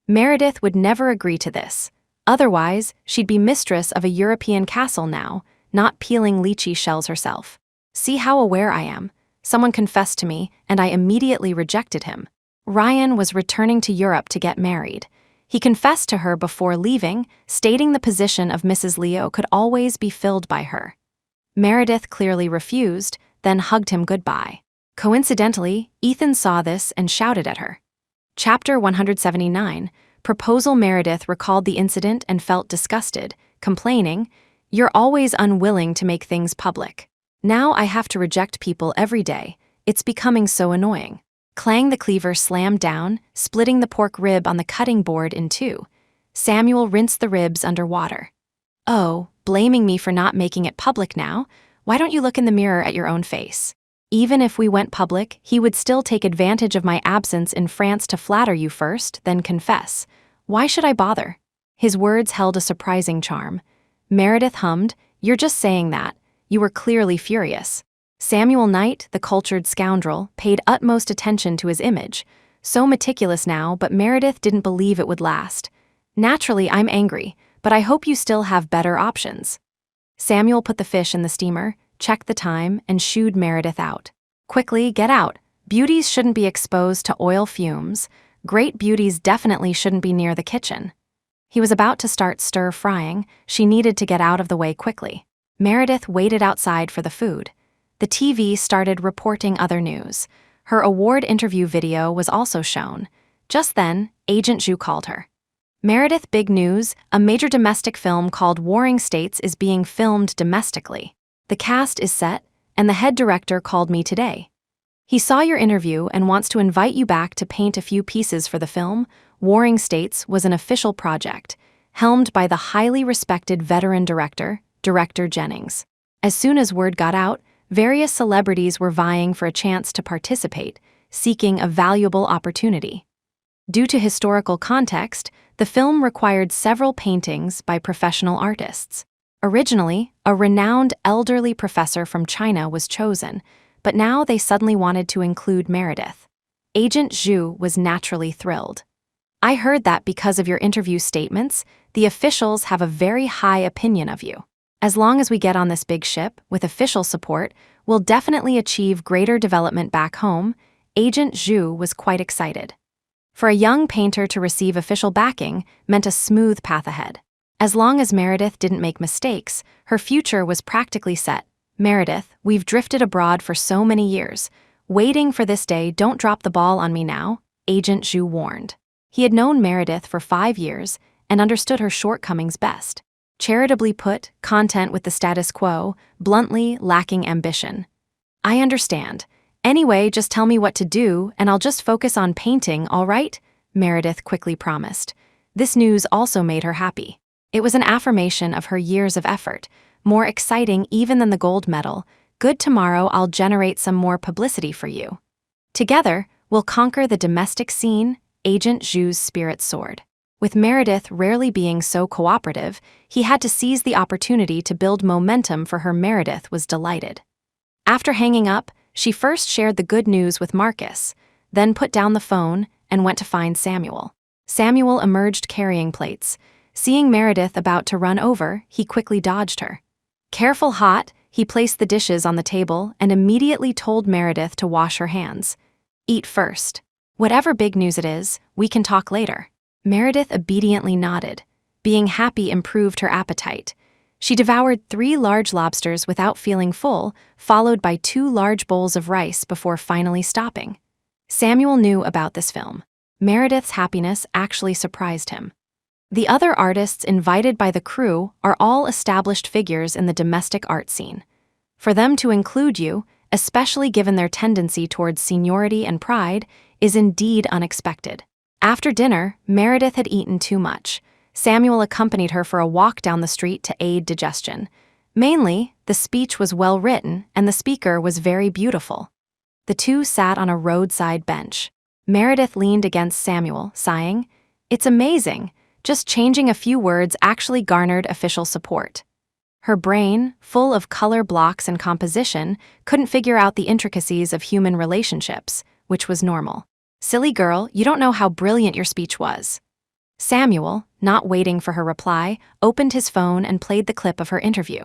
Meredith would never agree to this. Otherwise, she'd be mistress of a European castle now, not peeling lychee shells herself. "See how aware I am. Someone confessed to me, and I immediately rejected him." Ryan was returning to Europe to get married. He confessed to her before leaving, stating the position of Mrs. Leo could always be filled by her. Meredith clearly refused, then hugged him goodbye. Coincidentally, Ethan saw this and shouted at her. Chapter 179, Proposal. Meredith recalled the incident and felt disgusted, complaining, "You're always unwilling to make things public. Now I have to reject people every day. It's becoming so annoying." Clang, the cleaver slammed down, splitting the pork rib on the cutting board in two. Samuel rinsed the ribs under water. "Oh, blaming me for not making it public now? Why don't you look in the mirror at your own face?" Even if we went public, he would still take advantage of my absence in France to flatter you first, then confess. Why should I bother? His words held a surprising charm. Meredith hummed, "You're just saying that. You were clearly furious." Samuel Knight, the cultured scoundrel, paid utmost attention to his image. So meticulous now, but Meredith didn't believe it would last. "Naturally, I'm angry, but I hope you still have better options." Samuel put the fish in the steamer, checked the time, and shooed Meredith out. "Quickly, get out. Beauties shouldn't be exposed to oil fumes. Great beauties definitely shouldn't be near the kitchen." He was about to start stir-frying. She needed to get out of the way quickly. Meredith waited outside for the food. The TV started reporting other news. Her award interview video was also shown. Just then, Agent Zhu called her. "Meredith, big news. A major domestic film called Warring States is being filmed domestically. The cast is set, and the head director called me today. He saw your interview and wants to invite you back to paint a few pieces for the film." Warring States was an official project, helmed by the highly respected veteran Director Jennings. As soon as word got out, various celebrities were vying for a chance to participate, seeking a valuable opportunity. Due to historical context, the film required several paintings by professional artists. Originally, a renowned elderly professor from China was chosen, but now they suddenly wanted to include Meredith. Agent Zhu was naturally thrilled. "I heard that because of your interview statements, the officials have a very high opinion of you. As long as we get on this big ship, with official support, we'll definitely achieve greater development back home." Agent Zhu was quite excited. For a young painter to receive official backing meant a smooth path ahead. As long as Meredith didn't make mistakes, her future was practically set. "Meredith, we've drifted abroad for so many years. Waiting for this day, don't drop the ball on me now," Agent Zhu warned. He had known Meredith for 5 years and understood her shortcomings best. Charitably put, content with the status quo, bluntly lacking ambition. "I understand. Anyway, just tell me what to do, and I'll just focus on painting, all right?" Meredith quickly promised. This news also made her happy. It was an affirmation of her years of effort, more exciting even than the gold medal. "Good, tomorrow I'll generate some more publicity for you. Together, we'll conquer the domestic scene." Agent Zhu's spirit soared. With Meredith rarely being so cooperative, he had to seize the opportunity to build momentum for her. Meredith was delighted. After hanging up, she first shared the good news with Marcus, then put down the phone and went to find Samuel. Samuel emerged carrying plates. Seeing Meredith about to run over, he quickly dodged her. Careful, hot, he placed the dishes on the table and immediately told Meredith to wash her hands. "Eat first. Whatever big news it is, we can talk later." Meredith obediently nodded. Being happy improved her appetite. She devoured 3 large lobsters without feeling full, followed by 2 large bowls of rice before finally stopping. Samuel knew about this film. Meredith's happiness actually surprised him. The other artists invited by the crew are all established figures in the domestic art scene. For them to include you, especially given their tendency towards seniority and pride, is indeed unexpected. After dinner, Meredith had eaten too much. Samuel accompanied her for a walk down the street to aid digestion. Mainly, the speech was well written and the speaker was very beautiful. The two sat on a roadside bench. Meredith leaned against Samuel, sighing, "It's amazing. Just changing a few words actually garnered official support." Her brain, full of color blocks and composition, couldn't figure out the intricacies of human relationships, which was normal. "Silly girl, you don't know how brilliant your speech was." Samuel, not waiting for her reply, opened his phone and played the clip of her interview.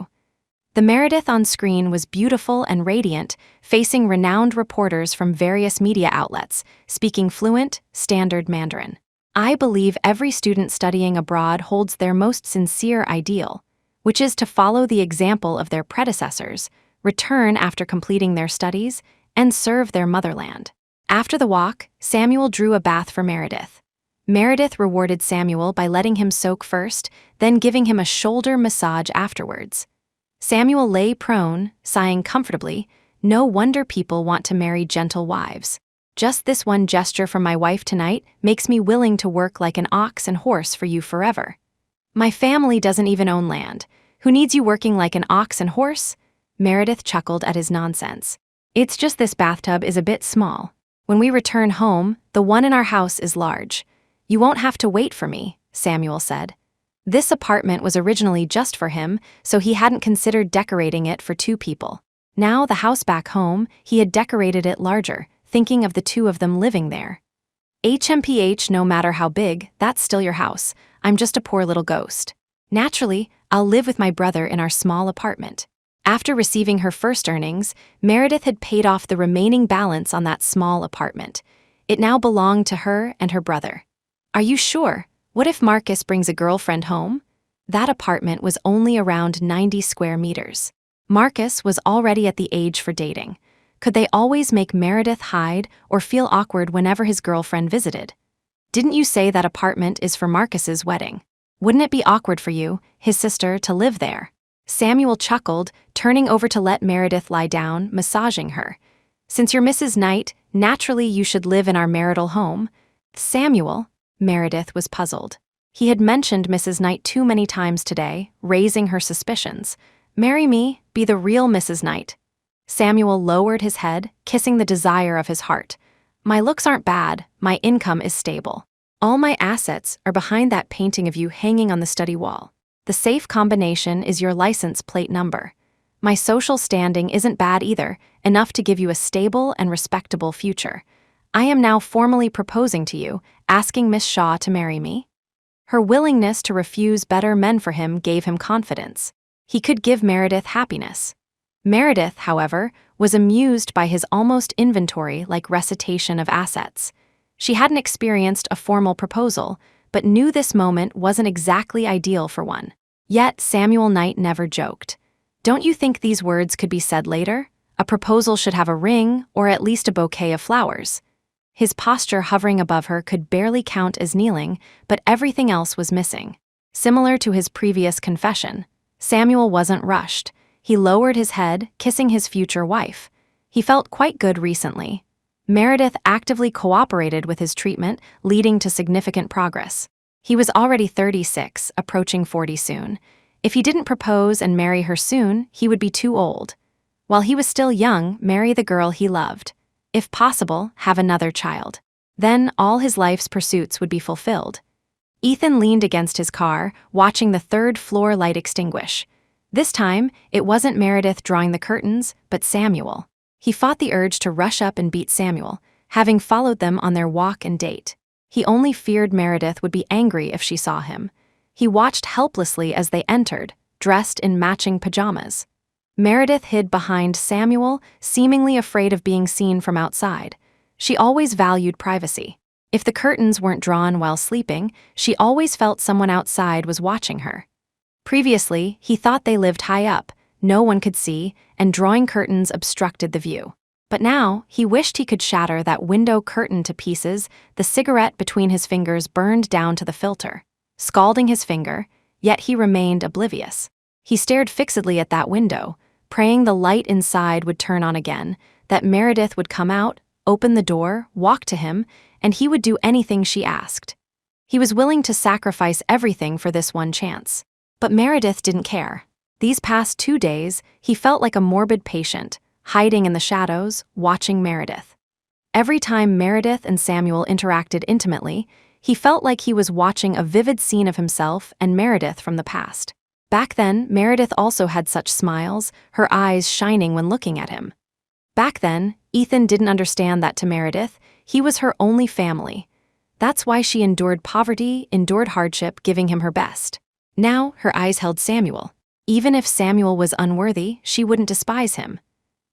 The Meredith on screen was beautiful and radiant, facing renowned reporters from various media outlets, speaking fluent, standard Mandarin. "I believe every student studying abroad holds their most sincere ideal, which is to follow the example of their predecessors, return after completing their studies, and serve their motherland." After the walk, Samuel drew a bath for Meredith. Meredith rewarded Samuel by letting him soak first, then giving him a shoulder massage afterwards. Samuel lay prone, sighing comfortably. "No wonder people want to marry gentle wives. Just this one gesture from my wife tonight makes me willing to work like an ox and horse for you forever. My family doesn't even own land. Who needs you working like an ox and horse?" Meredith chuckled at his nonsense. It's just this bathtub is a bit small. When we return home, the one in our house is large. You won't have to wait for me, Samuel said. This apartment was originally just for him, so he hadn't considered decorating it for two people. Now, the house back home, he had decorated it larger, thinking of the two of them living there. HMPH, no matter how big, that's still your house. I'm just a poor little ghost. Naturally, I'll live with my brother in our small apartment. After receiving her first earnings, Meredith had paid off the remaining balance on that small apartment. It now belonged to her and her brother. Are you sure? What if Marcus brings a girlfriend home? That apartment was only around 90 square meters. Marcus was already at the age for dating. Could they always make Meredith hide or feel awkward whenever his girlfriend visited? Didn't you say that apartment is for Marcus's wedding? Wouldn't it be awkward for you, his sister, to live there? Samuel chuckled, turning over to let Meredith lie down, massaging her. Since you're Mrs. Knight, naturally you should live in our marital home. Samuel, Meredith was puzzled. He had mentioned Mrs. Knight too many times today, raising her suspicions. Marry me, be the real Mrs. Knight. Samuel lowered his head, kissing the desire of his heart. My looks aren't bad, my income is stable. All my assets are behind that painting of you hanging on the study wall. The safe combination is your license plate number. My social standing isn't bad either, enough to give you a stable and respectable future. I am now formally proposing to you, asking Miss Shaw to marry me. Her willingness to refuse better men for him gave him confidence. He could give Meredith happiness. Meredith, however, was amused by his almost inventory-like recitation of assets. She hadn't experienced a formal proposal, but knew this moment wasn't exactly ideal for one. Yet Samuel Knight never joked. Don't you think these words could be said later? A proposal should have a ring, or at least a bouquet of flowers. His posture hovering above her could barely count as kneeling, but everything else was missing. Similar to his previous confession, Samuel wasn't rushed. He lowered his head, kissing his future wife. He felt quite good recently. Meredith actively cooperated with his treatment, leading to significant progress. He was already 36, approaching 40 soon. If he didn't propose and marry her soon, he would be too old. While he was still young, marry the girl he loved. If possible, have another child. Then all his life's pursuits would be fulfilled. Ethan leaned against his car, watching the third-floor light extinguish. This time, it wasn't Meredith drawing the curtains, but Samuel. He fought the urge to rush up and beat Samuel, having followed them on their walk and date. He only feared Meredith would be angry if she saw him. He watched helplessly as they entered, dressed in matching pajamas. Meredith hid behind Samuel, seemingly afraid of being seen from outside. She always valued privacy. If the curtains weren't drawn while sleeping, she always felt someone outside was watching her. Previously, he thought they lived high up, no one could see, and drawing curtains obstructed the view. But now, he wished he could shatter that window curtain to pieces. The cigarette between his fingers burned down to the filter, scalding his finger, yet he remained oblivious. He stared fixedly at that window, praying the light inside would turn on again, that Meredith would come out, open the door, walk to him, and he would do anything she asked. He was willing to sacrifice everything for this one chance. But Meredith didn't care. These past 2 days, he felt like a morbid patient, hiding in the shadows, watching Meredith. Every time Meredith and Samuel interacted intimately, he felt like he was watching a vivid scene of himself and Meredith from the past. Back then, Meredith also had such smiles, her eyes shining when looking at him. Back then, Ethan didn't understand that to Meredith, he was her only family. That's why she endured poverty, endured hardship, giving him her best. Now, her eyes held Samuel. Even if Samuel was unworthy, she wouldn't despise him.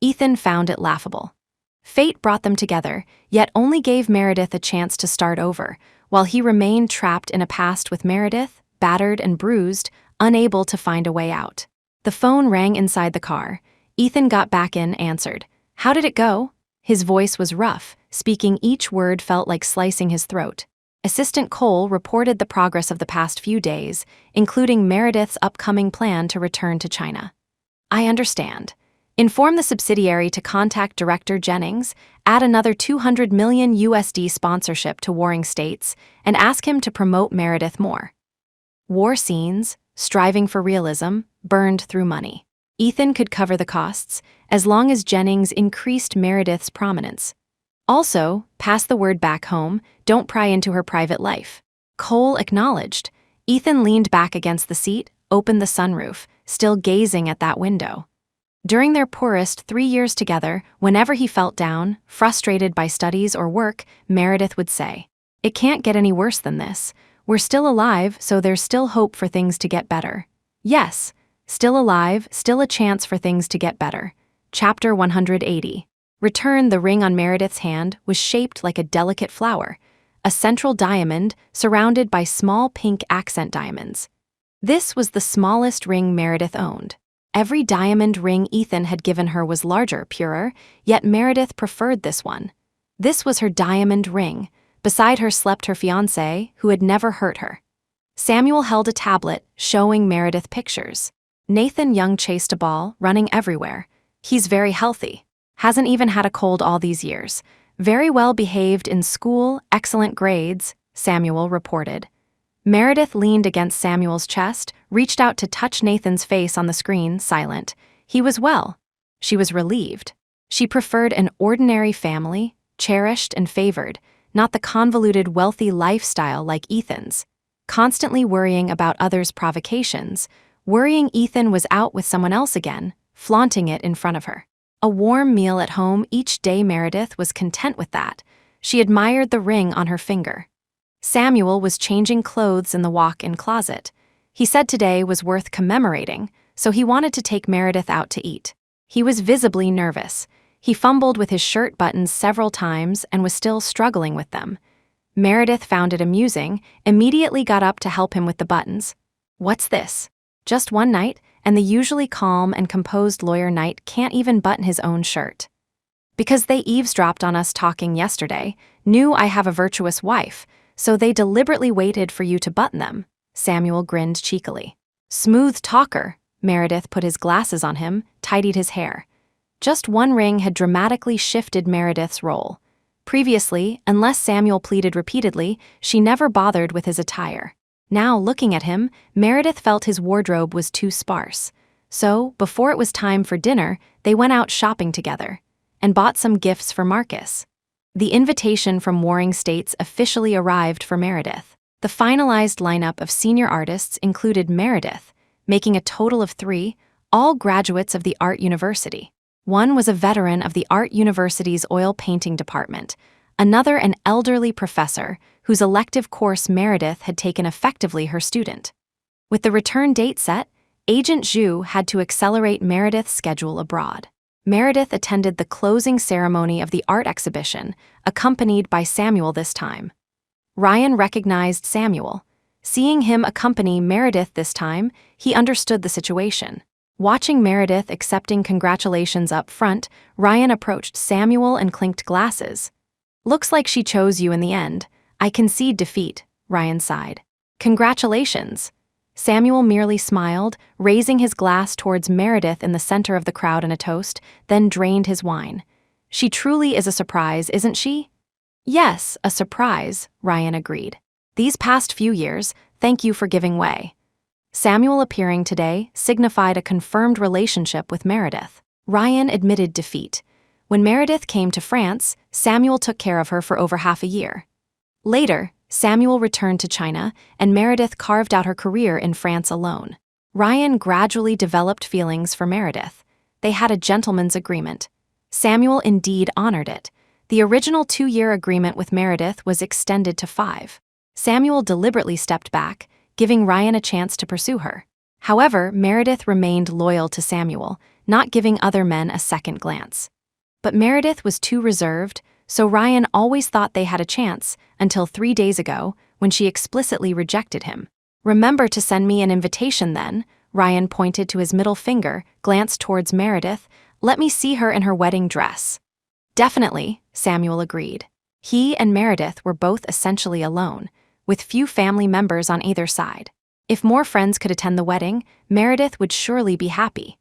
Ethan found it laughable. Fate brought them together, yet only gave Meredith a chance to start over, while he remained trapped in a past with Meredith, battered and bruised, unable to find a way out. The phone rang inside the car. Ethan got back in, answered. How did it go? His voice was rough, speaking each word felt like slicing his throat. Assistant Cole reported the progress of the past few days, including Meredith's upcoming plan to return to China. I understand. Inform the subsidiary to contact Director Jennings, add another $200 million sponsorship to warring states, and ask him to promote Meredith more. War scenes, striving for realism, burned through money. Ethan could cover the costs, as long as Jennings increased Meredith's prominence. Also, pass the word back home, don't pry into her private life. Cole acknowledged. Ethan leaned back against the seat, opened the sunroof, still gazing at that window. During their poorest 3 years together, whenever he felt down, frustrated by studies or work, Meredith would say, "It can't get any worse than this. We're still alive, so there's still hope for things to get better." Yes, still alive, still a chance for things to get better. Chapter 180. Return. The ring on Meredith's hand was shaped like a delicate flower, a central diamond surrounded by small pink accent diamonds. This was the smallest ring Meredith owned. Every diamond ring Ethan had given her was larger, purer, yet Meredith preferred this one. This was her diamond ring. Beside her slept her fiancé, who had never hurt her. Samuel held a tablet, showing Meredith pictures. Nathan Young chased a ball, running everywhere. He's very healthy. Hasn't even had a cold all these years. Very well behaved in school, excellent grades, Samuel reported. Meredith leaned against Samuel's chest, reached out to touch Nathan's face on the screen, silent. He was well. She was relieved. She preferred an ordinary family, cherished and favored, not the convoluted wealthy lifestyle like Ethan's. Constantly worrying about others' provocations, worrying Ethan was out with someone else again, flaunting it in front of her. A warm meal at home each day. Meredith was content with that. She admired the ring on her finger. Samuel was changing clothes in the walk-in closet. He said today was worth commemorating, so he wanted to take Meredith out to eat. He was visibly nervous. He fumbled with his shirt buttons several times and was still struggling with them. Meredith found it amusing, immediately got up to help him with the buttons. "What's this? Just one night, and the usually calm and composed lawyer Knight can't even button his own shirt." "Because they eavesdropped on us talking yesterday, knew I have a virtuous wife, so they deliberately waited for you to button them," Samuel grinned cheekily. "Smooth talker." Meredith put his glasses on him, tidied his hair. Just one ring had dramatically shifted Meredith's role. Previously, unless Samuel pleaded repeatedly, she never bothered with his attire. Now, looking at him, Meredith felt his wardrobe was too sparse. So, before it was time for dinner, they went out shopping together and bought some gifts for Marcus. The invitation from Warring States officially arrived for Meredith. The finalized lineup of senior artists included Meredith, making a total of 3, all graduates of the Art University. One was a veteran of the Art University's oil painting department, another an elderly professor whose elective course Meredith had taken effectively her student. With the return date set, Agent Zhu had to accelerate Meredith's schedule abroad. Meredith attended the closing ceremony of the art exhibition, accompanied by Samuel this time. Ryan recognized Samuel. Seeing him accompany Meredith this time, he understood the situation. Watching Meredith accepting congratulations up front, Ryan approached Samuel and clinked glasses. "Looks like she chose you in the end. I concede defeat," Ryan sighed. "Congratulations." Samuel merely smiled, raising his glass towards Meredith in the center of the crowd in a toast, then drained his wine. "She truly is a surprise, isn't she?" "Yes, a surprise," Ryan agreed. "These past few years, thank you for giving way." Samuel appearing today signified a confirmed relationship with Meredith. Ryan admitted defeat. When Meredith came to France, Samuel took care of her for over half a year. Later, Samuel returned to China, and Meredith carved out her career in France alone. Ryan gradually developed feelings for Meredith. They had a gentleman's agreement. Samuel indeed honored it. The original 2-year agreement with Meredith was extended to 5. Samuel deliberately stepped back, giving Ryan a chance to pursue her. However, Meredith remained loyal to Samuel, not giving other men a second glance. But Meredith was too reserved, so Ryan always thought they had a chance, until 3 days ago, when she explicitly rejected him. "Remember to send me an invitation then," Ryan pointed to his middle finger, glanced towards Meredith. "Let me see her in her wedding dress." "Definitely," Samuel agreed. He and Meredith were both essentially alone, with few family members on either side. If more friends could attend the wedding, Meredith would surely be happy.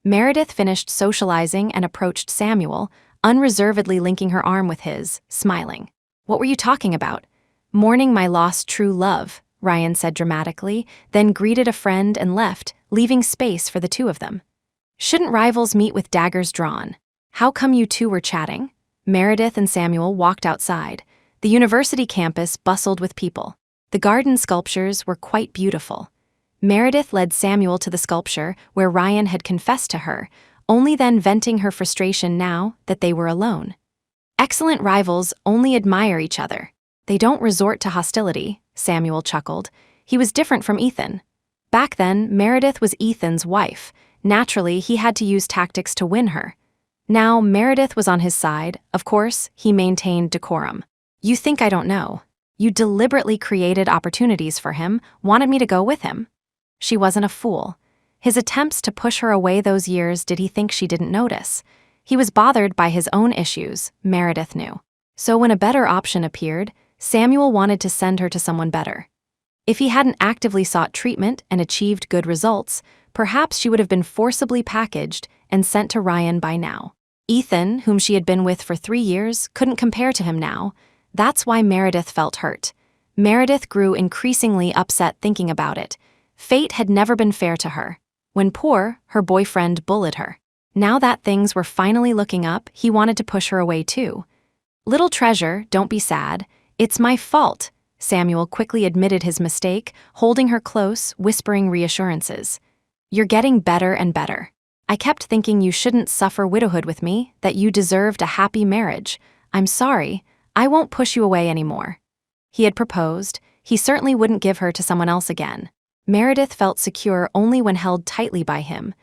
Meredith finished socializing and approached Samuel, unreservedly linking her arm with his, smiling. "What were you talking about?" "Mourning my lost true love," Ryan said dramatically, then greeted a friend and left, leaving space for the two of them. Shouldn't rivals meet with daggers drawn? How come you two were chatting? Meredith and Samuel walked outside. The university campus bustled with people. The garden sculptures were quite beautiful. Meredith led Samuel to the sculpture where Ryan had confessed to her, only then venting her frustration now that they were alone. Excellent rivals only admire each other. They don't resort to hostility, Samuel chuckled. He was different from Ethan. Back then, Meredith was Ethan's wife. Naturally, he had to use tactics to win her. Now, Meredith was on his side. Of course, he maintained decorum. You think I don't know? You deliberately created opportunities for him, wanted me to go with him. She wasn't a fool. His attempts to push her away those years, did he think she didn't notice? He was bothered by his own issues, Meredith knew. So when a better option appeared, Samuel wanted to send her to someone better. If he hadn't actively sought treatment and achieved good results, perhaps she would have been forcibly packaged and sent to Ryan by now. Ethan, whom she had been with for 3 years, couldn't compare to him now. That's why Meredith felt hurt. Meredith grew increasingly upset thinking about it. Fate had never been fair to her. When poor, her boyfriend bullied her. Now that things were finally looking up, he wanted to push her away too. Little treasure, don't be sad. It's my fault. Samuel quickly admitted his mistake, holding her close, whispering reassurances. You're getting better and better. I kept thinking you shouldn't suffer widowhood with me, that you deserved a happy marriage. I'm sorry. I won't push you away anymore. He had proposed. He certainly wouldn't give her to someone else again. Meredith felt secure only when held tightly by him.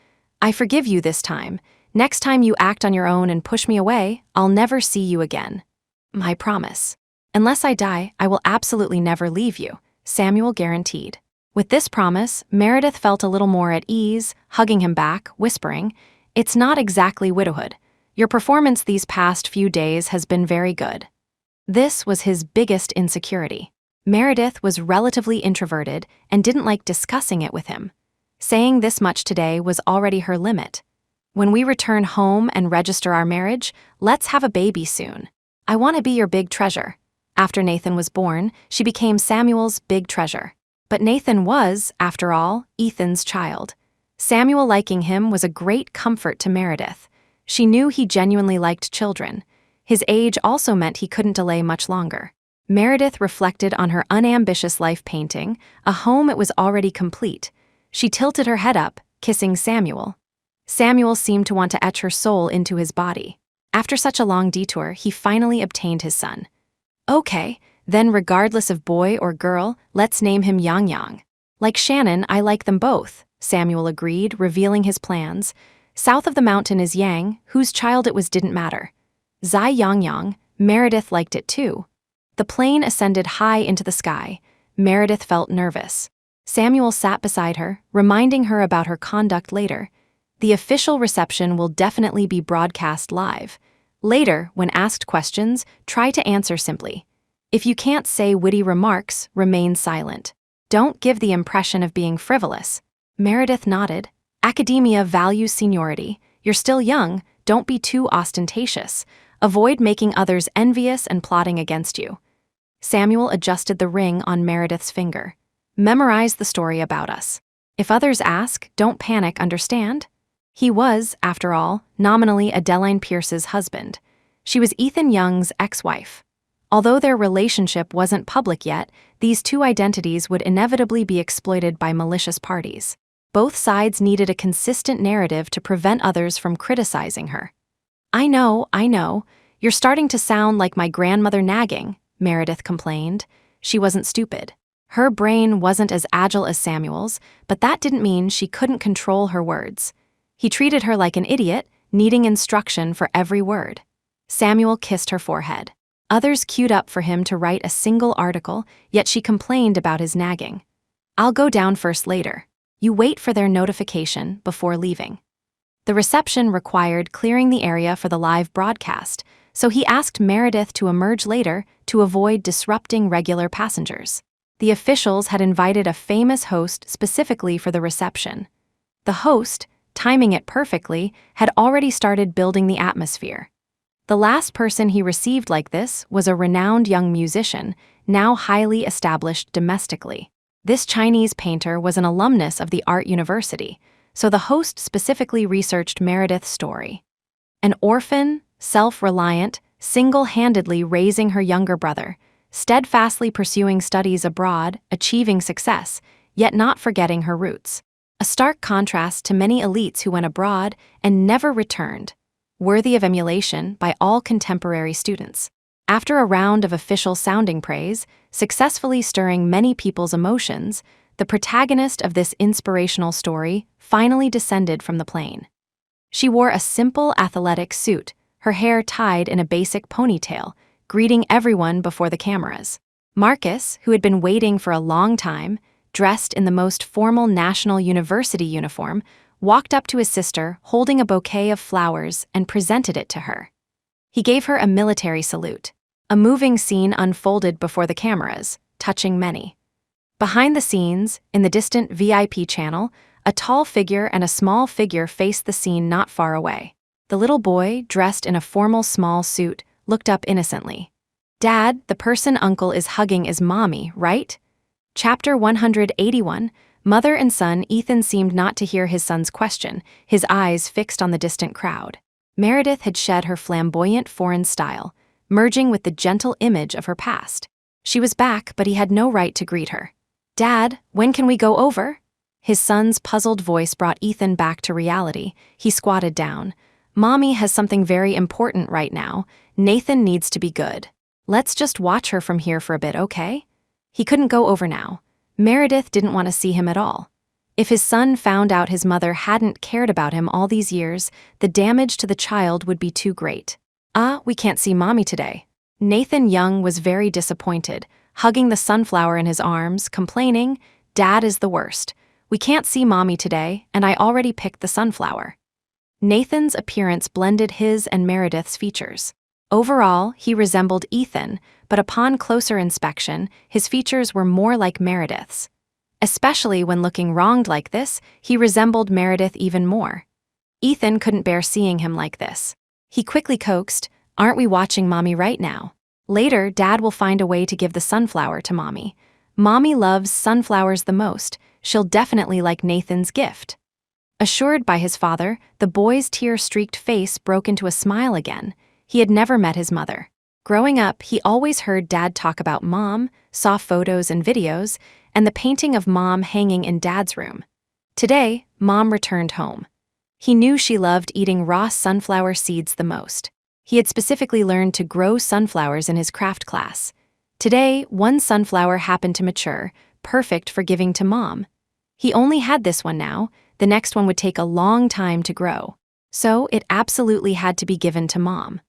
I forgive you this time. Next time you act on your own and push me away, I'll never see you again. My promise. Unless I die, I will absolutely never leave you, Samuel guaranteed. With this promise, Meredith felt a little more at ease, hugging him back, whispering, It's not exactly widowhood. Your performance these past few days has been very good. This was his biggest insecurity. Meredith was relatively introverted and didn't like discussing it with him. Saying this much today was already her limit. When we return home and register our marriage, let's have a baby soon. I want to be your big treasure. After Nathan was born, she became Samuel's big treasure. But Nathan was, after all, Ethan's child. Samuel liking him was a great comfort to Meredith. She knew he genuinely liked children. His age also meant he couldn't delay much longer. Meredith reflected on her unambitious life painting, a home it was already complete. She tilted her head up, kissing Samuel. Samuel seemed to want to etch her soul into his body. After such a long detour, he finally obtained his son. Okay, then regardless of boy or girl, let's name him Yang Yang. Like Shannon, I like them both, Samuel agreed, revealing his plans. South of the mountain is Yang, whose child it was didn't matter. Zai Yang Yang, Meredith liked it too. The plane ascended high into the sky. Meredith felt nervous. Samuel sat beside her, reminding her about her conduct later. The official reception will definitely be broadcast live. Later, when asked questions, try to answer simply. If you can't say witty remarks, remain silent. Don't give the impression of being frivolous. Meredith nodded. Academia values seniority. You're still young, don't be too ostentatious. Avoid making others envious and plotting against you. Samuel adjusted the ring on Meredith's finger. Memorize the story about us. If others ask, don't panic, understand? He was, after all, nominally Adeline Pierce's husband. She was Ethan Young's ex-wife. Although their relationship wasn't public yet, these two identities would inevitably be exploited by malicious parties. Both sides needed a consistent narrative to prevent others from criticizing her. I know. You're starting to sound like my grandmother nagging, Meredith complained. She wasn't stupid. Her brain wasn't as agile as Samuel's, but that didn't mean she couldn't control her words. He treated her like an idiot, needing instruction for every word. Samuel kissed her forehead. Others queued up for him to write a single article, yet she complained about his nagging. I'll go down first later. You wait for their notification before leaving. The reception required clearing the area for the live broadcast, so he asked Meredith to emerge later to avoid disrupting regular passengers. The officials had invited a famous host specifically for the reception. The host, timing it perfectly, had already started building the atmosphere. The last person he received like this was a renowned young musician, now highly established domestically. This Chinese painter was an alumnus of the art university, so the host specifically researched Meredith's story. An orphan, self-reliant, single-handedly raising her younger brother, steadfastly pursuing studies abroad, achieving success, yet not forgetting her roots. A stark contrast to many elites who went abroad and never returned, worthy of emulation by all contemporary students. After a round of official sounding praise, successfully stirring many people's emotions, the protagonist of this inspirational story finally descended from the plane. She wore a simple athletic suit, her hair tied in a basic ponytail, greeting everyone before the cameras. Marcus, who had been waiting for a long time, dressed in the most formal National University uniform, walked up to his sister holding a bouquet of flowers and presented it to her. He gave her a military salute. A moving scene unfolded before the cameras, touching many. Behind the scenes, in the distant VIP channel, a tall figure and a small figure faced the scene not far away. The little boy, dressed in a formal small suit, looked up innocently. "Dad, the person Uncle is hugging is Mommy, right?" Chapter 181, Mother and son. Ethan seemed not to hear his son's question, his eyes fixed on the distant crowd. Meredith had shed her flamboyant foreign style, merging with the gentle image of her past. She was back, but he had no right to greet her. "Dad, when can we go over?" His son's puzzled voice brought Ethan back to reality. He squatted down. "Mommy has something very important right now. Nathan needs to be good. Let's just watch her from here for a bit, okay?" He couldn't go over now. Meredith didn't want to see him at all. If his son found out his mother hadn't cared about him all these years, the damage to the child would be too great. We can't see Mommy today." Nathan Young was very disappointed, hugging the sunflower in his arms, complaining, "Dad is the worst. We can't see Mommy today, and I already picked the sunflower." Nathan's appearance blended his and Meredith's features. Overall, he resembled Ethan, but upon closer inspection, his features were more like Meredith's. Especially when looking wronged like this, he resembled Meredith even more. Ethan couldn't bear seeing him like this. He quickly coaxed, "Aren't we watching Mommy right now? Later, Dad will find a way to give the sunflower to Mommy. Mommy loves sunflowers the most. She'll definitely like Nathan's gift." Assured by his father, the boy's tear-streaked face broke into a smile again. He had never met his mother. Growing up, he always heard Dad talk about Mom, saw photos and videos, and the painting of Mom hanging in Dad's room. Today, Mom returned home. He knew she loved eating raw sunflower seeds the most. He had specifically learned to grow sunflowers in his craft class. Today, one sunflower happened to mature, perfect for giving to Mom. He only had this one now. The next one would take a long time to grow. So it absolutely had to be given to Mom.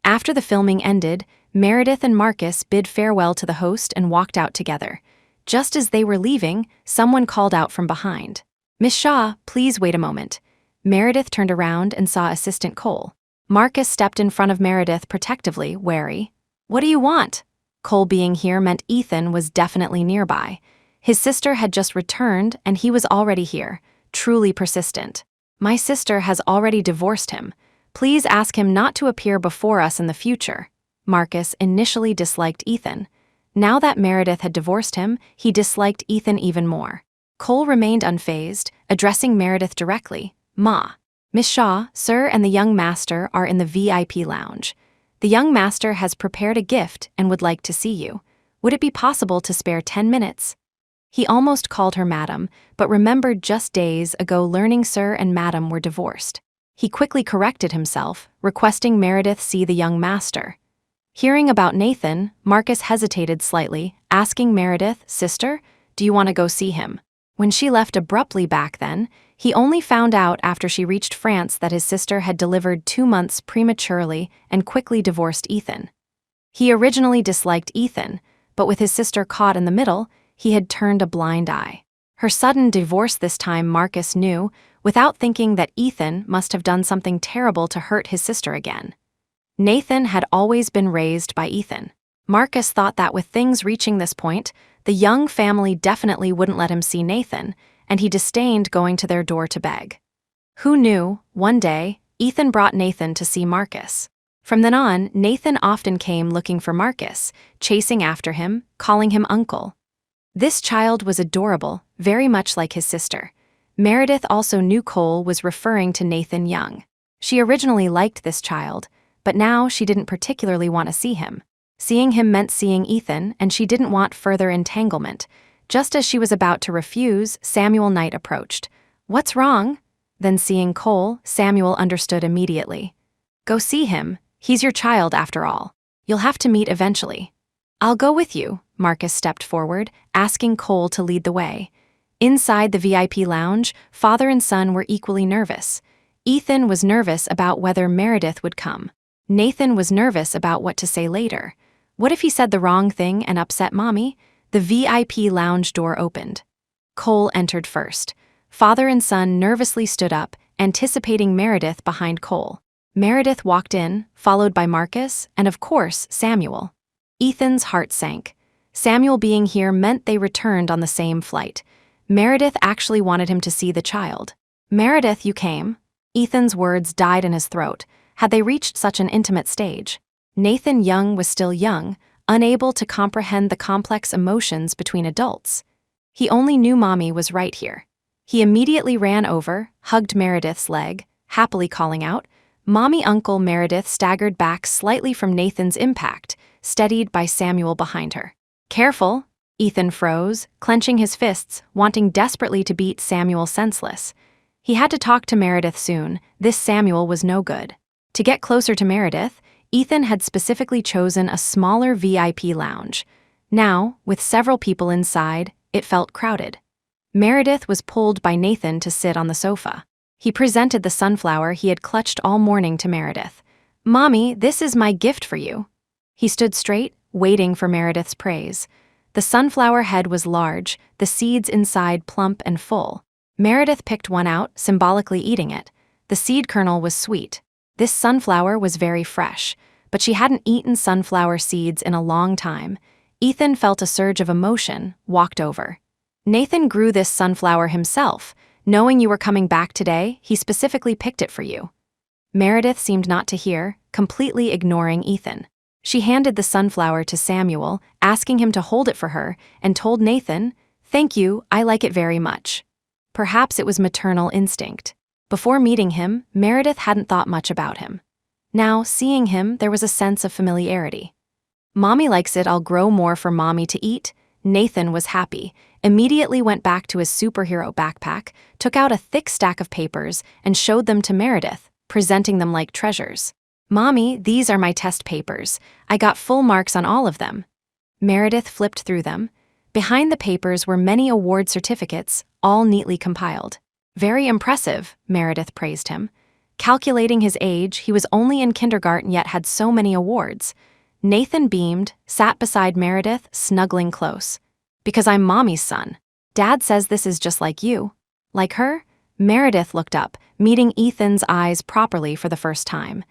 After the filming ended, Meredith and Marcus bid farewell to the host and walked out together. Just as they were leaving, someone called out from behind. "Miss Shaw, please wait a moment." Meredith turned around and saw Assistant Cole. Marcus stepped in front of Meredith protectively, wary. "What do you want?" Cole being here meant Ethan was definitely nearby. His sister had just returned and he was already here, truly persistent. "My sister has already divorced him. Please ask him not to appear before us in the future." Marcus initially disliked Ethan. Now that Meredith had divorced him, he disliked Ethan even more. Cole remained unfazed, addressing Meredith directly. "Ma. Miss Shaw, sir and the young master are in the VIP lounge. The young master has prepared a gift and would like to see you. Would it be possible to spare 10 minutes? He almost called her Madam, but remembered just days ago learning Sir and Madam were divorced. He quickly corrected himself, requesting Meredith see the young master. Hearing about Nathan, Marcus hesitated slightly, asking Meredith, "Sister, do you want to go see him?" When she left abruptly back then, he only found out after she reached France that his sister had delivered 2 months prematurely and quickly divorced Ethan. He originally disliked Ethan, but with his sister caught in the middle, he had turned a blind eye. Her sudden divorce this time, Marcus knew, without thinking, that Ethan must have done something terrible to hurt his sister again. Nathan had always been raised by Ethan. Marcus thought that with things reaching this point, the young family definitely wouldn't let him see Nathan, and he disdained going to their door to beg. Who knew, one day, Ethan brought Nathan to see Marcus. From then on, Nathan often came looking for Marcus, chasing after him, calling him uncle. This child was adorable, very much like his sister. Meredith also knew Cole was referring to Nathan Young. She originally liked this child, but now she didn't particularly want to see him. Seeing him meant seeing Ethan, and she didn't want further entanglement. Just as she was about to refuse, Samuel Knight approached. "What's wrong?" Then seeing Cole, Samuel understood immediately. "Go see him. He's your child after all. You'll have to meet eventually." "I'll go with you," Marcus stepped forward, asking Cole to lead the way. Inside the VIP lounge, father and son were equally nervous. Ethan was nervous about whether Meredith would come. Nathan was nervous about what to say later. What if he said the wrong thing and upset Mommy? The VIP lounge door opened. Cole entered first. Father and son nervously stood up, anticipating Meredith behind Cole. Meredith walked in, followed by Marcus, and of course, Samuel. Ethan's heart sank. Samuel being here meant they returned on the same flight. Meredith actually wanted him to see the child. "Meredith, you came." Ethan's words died in his throat. Had they reached such an intimate stage? Nathan Young was still young, unable to comprehend the complex emotions between adults. He only knew Mommy was right here. He immediately ran over, hugged Meredith's leg, happily calling out, "Mommy." Uncle Meredith staggered back slightly from Nathan's impact, steadied by Samuel behind her. "Careful." Ethan froze, clenching his fists, wanting desperately to beat Samuel senseless. He had to talk to Meredith soon. This Samuel was no good. To get closer to Meredith, Ethan had specifically chosen a smaller VIP lounge. Now, with several people inside, it felt crowded. Meredith was pulled by Nathan to sit on the sofa. He presented the sunflower he had clutched all morning to Meredith. "Mommy, this is my gift for you." He stood straight, waiting for Meredith's praise. The sunflower head was large, the seeds inside plump and full. Meredith picked one out, symbolically eating it. The seed kernel was sweet. This sunflower was very fresh, but she hadn't eaten sunflower seeds in a long time. Ethan felt a surge of emotion, walked over. "Nathan grew this sunflower himself. Knowing you were coming back today, he specifically picked it for you." Meredith seemed not to hear, completely ignoring Ethan. She handed the sunflower to Samuel, asking him to hold it for her, and told Nathan, "Thank you, I like it very much." Perhaps it was maternal instinct. Before meeting him, Meredith hadn't thought much about him. Now, seeing him, there was a sense of familiarity. "Mommy likes it, I'll grow more for Mommy to eat." Nathan was happy, immediately went back to his superhero backpack, took out a thick stack of papers, and showed them to Meredith, presenting them like treasures. "Mommy, these are my test papers. I got full marks on all of them." Meredith flipped through them. Behind the papers were many award certificates, all neatly compiled. "Very impressive," Meredith praised him. Calculating his age, he was only in kindergarten yet had so many awards. Nathan beamed, sat beside Meredith, snuggling close. "Because I'm Mommy's son. Dad says this is just like you." "Like her?" Meredith looked up, meeting Ethan's eyes properly for the first time.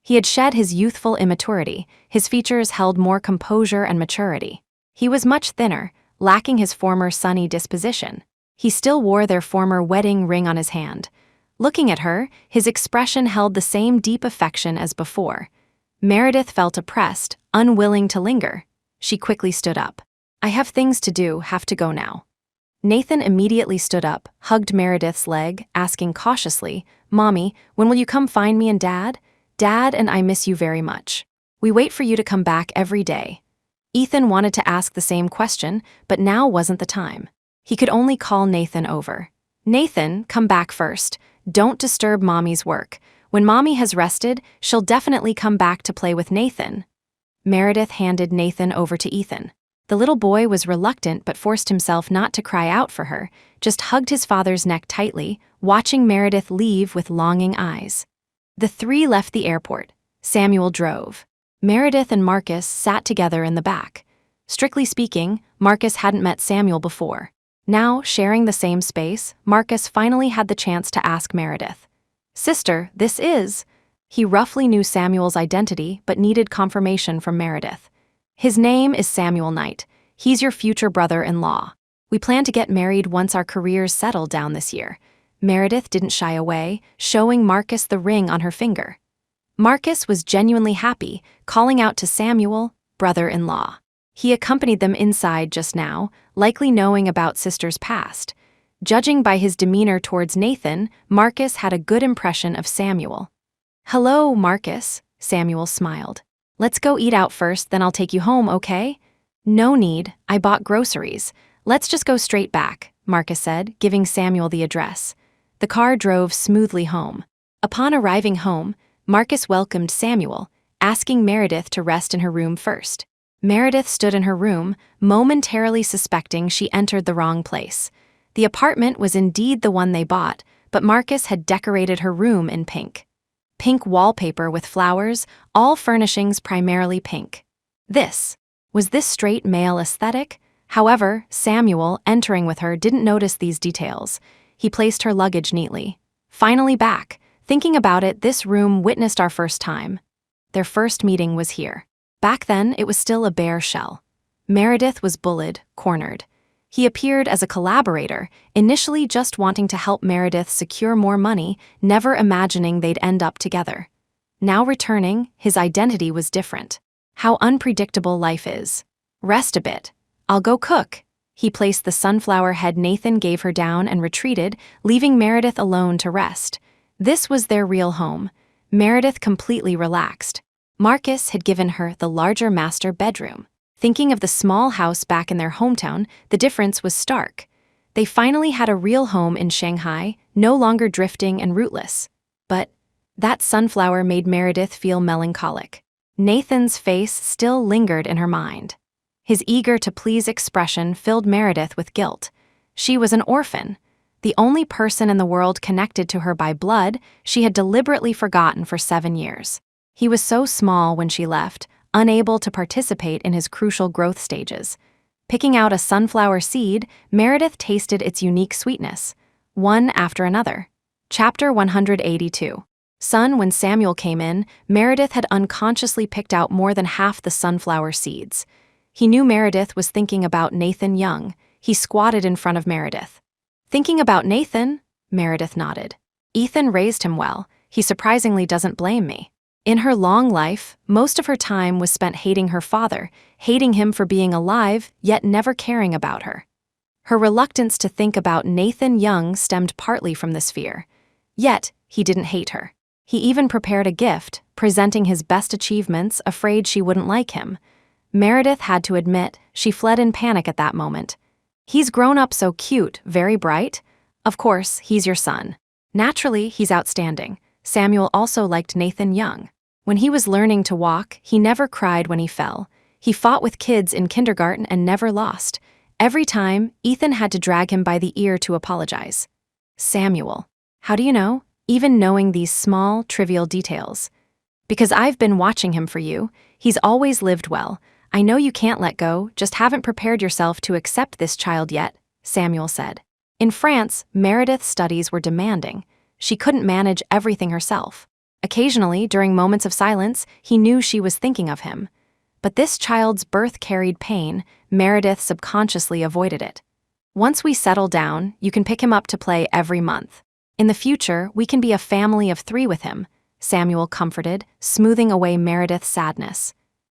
He had shed his youthful immaturity, his features held more composure and maturity. He was much thinner, lacking his former sunny disposition. He still wore their former wedding ring on his hand. Looking at her, his expression held the same deep affection as before. Meredith felt oppressed, unwilling to linger. She quickly stood up. "I have things to do, have to go now." Nathan immediately stood up, hugged Meredith's leg, asking cautiously, "Mommy, when will you come find me and Dad? Dad and I miss you very much. We wait for you to come back every day." Ethan wanted to ask the same question, but now wasn't the time. He could only call Nathan over. "Nathan, come back first. Don't disturb Mommy's work. When Mommy has rested, she'll definitely come back to play with Nathan." Meredith handed Nathan over to Ethan. The little boy was reluctant but forced himself not to cry out for her, just hugged his father's neck tightly, watching Meredith leave with longing eyes. The three left the airport. Samuel drove. Meredith and Marcus sat together in the back. Strictly speaking, Marcus hadn't met Samuel before. Now, sharing the same space, Marcus finally had the chance to ask Meredith. "Sister, this is..." He roughly knew Samuel's identity but needed confirmation from Meredith. "His name is Samuel Knight. He's your future brother-in-law. We plan to get married once our careers settle down this year." Meredith didn't shy away, showing Marcus the ring on her finger. Marcus was genuinely happy, calling out to Samuel, brother-in-law. He accompanied them inside just now, likely knowing about sister's past. Judging by his demeanor towards Nathan, Marcus had a good impression of Samuel. "Hello, Marcus," Samuel smiled. "Let's go eat out first, then I'll take you home, okay?" "No need, I bought groceries. Let's just go straight back," Marcus said, giving Samuel the address. The car drove smoothly home. Upon arriving home, Marcus welcomed Samuel, asking Meredith to rest in her room first. Meredith stood in her room, momentarily suspecting she entered the wrong place. The apartment was indeed the one they bought, but Marcus had decorated her room in pink. Pink wallpaper with flowers, all furnishings primarily pink. Was this straight male aesthetic? However, Samuel, entering with her, didn't notice these details. He placed her luggage neatly. "Finally back. Thinking about it, this room witnessed our first time." Their first meeting was here. Back then, it was still a bare shell. Meredith was bullied, cornered. He appeared as a collaborator, initially just wanting to help Meredith secure more money, never imagining they'd end up together. Now returning, his identity was different. How unpredictable life is. "Rest a bit. I'll go cook." He placed the sunflower head Nathan gave her down and retreated, leaving Meredith alone to rest. This was their real home. Meredith completely relaxed. Marcus had given her the larger master bedroom. Thinking of the small house back in their hometown, the difference was stark. They finally had a real home in Shanghai, no longer drifting and rootless. But that sunflower made Meredith feel melancholic. Nathan's face still lingered in her mind. His eager-to-please expression filled Meredith with guilt. She was an orphan. The only person in the world connected to her by blood she had deliberately forgotten for 7 years. He was so small when she left, unable to participate in his crucial growth stages. Picking out a sunflower seed, Meredith tasted its unique sweetness, one after another. Chapter 182. When Samuel came in, Meredith had unconsciously picked out more than half the sunflower seeds. He knew Meredith was thinking about Nathan Young. He squatted in front of Meredith. "Thinking about Nathan?" Meredith nodded. "Ethan raised him well. He surprisingly doesn't blame me." In her long life, most of her time was spent hating her father, hating him for being alive, yet never caring about her. Her reluctance to think about Nathan Young stemmed partly from this fear. Yet, he didn't hate her. He even prepared a gift, presenting his best achievements, afraid she wouldn't like him. Meredith had to admit, she fled in panic at that moment. "He's grown up so cute, very bright. Of course, he's your son. Naturally, he's outstanding." Samuel also liked Nathan Young. When he was learning to walk, he never cried when he fell. He fought with kids in kindergarten and never lost. Every time, Ethan had to drag him by the ear to apologize. "Samuel, how do you know?" Even knowing these small, trivial details. "Because I've been watching him for you. He's always lived well. I know you can't let go, just haven't prepared yourself to accept this child yet," Samuel said. In France, Meredith's studies were demanding. She couldn't manage everything herself. Occasionally, during moments of silence, he knew she was thinking of him. But this child's birth carried pain. Meredith subconsciously avoided it. "Once we settle down, you can pick him up to play every month. In the future, we can be a family of 3 with him," Samuel comforted, smoothing away Meredith's sadness.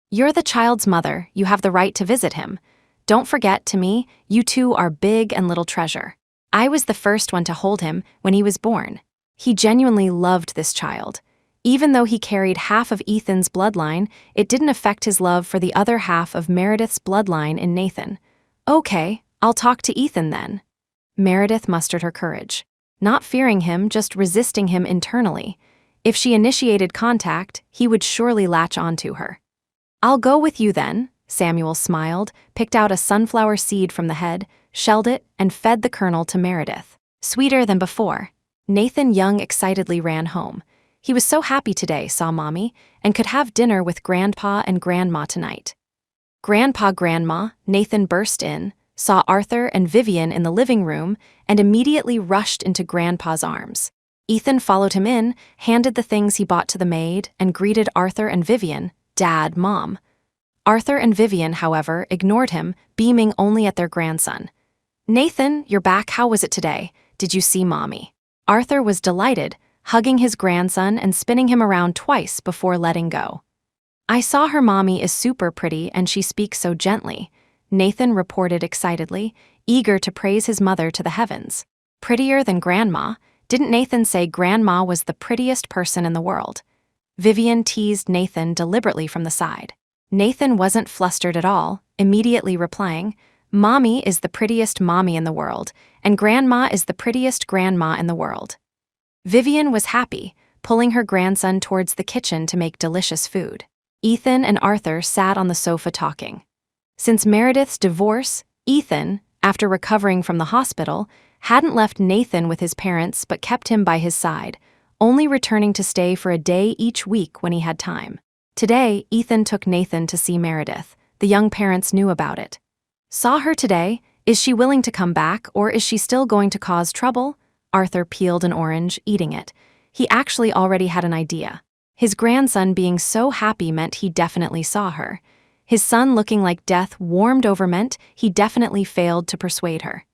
"You're the child's mother, you have the right to visit him. Don't forget, to me, you two are big and little treasure. I was the first one to hold him when he was born." He genuinely loved this child. Even though he carried half of Ethan's bloodline, it didn't affect his love for the other half of Meredith's bloodline in Nathan. "Okay, I'll talk to Ethan then." Meredith mustered her courage. Not fearing him, just resisting him internally. If she initiated contact, he would surely latch onto her. "I'll go with you then," Samuel smiled, picked out a sunflower seed from the head, shelled it, and fed the kernel to Meredith. Sweeter than before. Nathan Young excitedly ran home. He was so happy today, saw Mommy, and could have dinner with Grandpa and Grandma tonight. Grandma, Nathan burst in, saw Arthur and Vivian in the living room, and immediately rushed into Grandpa's arms. Ethan followed him in, handed the things he bought to the maid, and greeted Arthur and Vivian, Dad, Mom. Arthur and Vivian, however, ignored him, beaming only at their grandson. "Nathan, you're back. How was it today? Did you see Mommy?" Arthur was delighted, hugging his grandson and spinning him around twice before letting go. "I saw her. Mommy is super pretty and she speaks so gently." Nathan reported excitedly, eager to praise his mother to the heavens. Prettier than Grandma? Didn't Nathan say Grandma was the prettiest person in the world? Vivian teased Nathan deliberately from the side. Nathan wasn't flustered at all, immediately replying, "Mommy is the prettiest mommy in the world, and Grandma is the prettiest grandma in the world." Vivian was happy, pulling her grandson towards the kitchen to make delicious food. Ethan and Arthur sat on the sofa talking. Since Meredith's divorce, Ethan, after recovering from the hospital, hadn't left Nathan with his parents but kept him by his side, only returning to stay for a day each week when he had time. Today, Ethan took Nathan to see Meredith. The young parents knew about it. "Saw her today? Is she willing to come back, or is she still going to cause trouble?" Arthur peeled an orange, eating it. He actually already had an idea. His grandson being so happy meant he definitely saw her. His son looking like death warmed over meant he definitely failed to persuade her.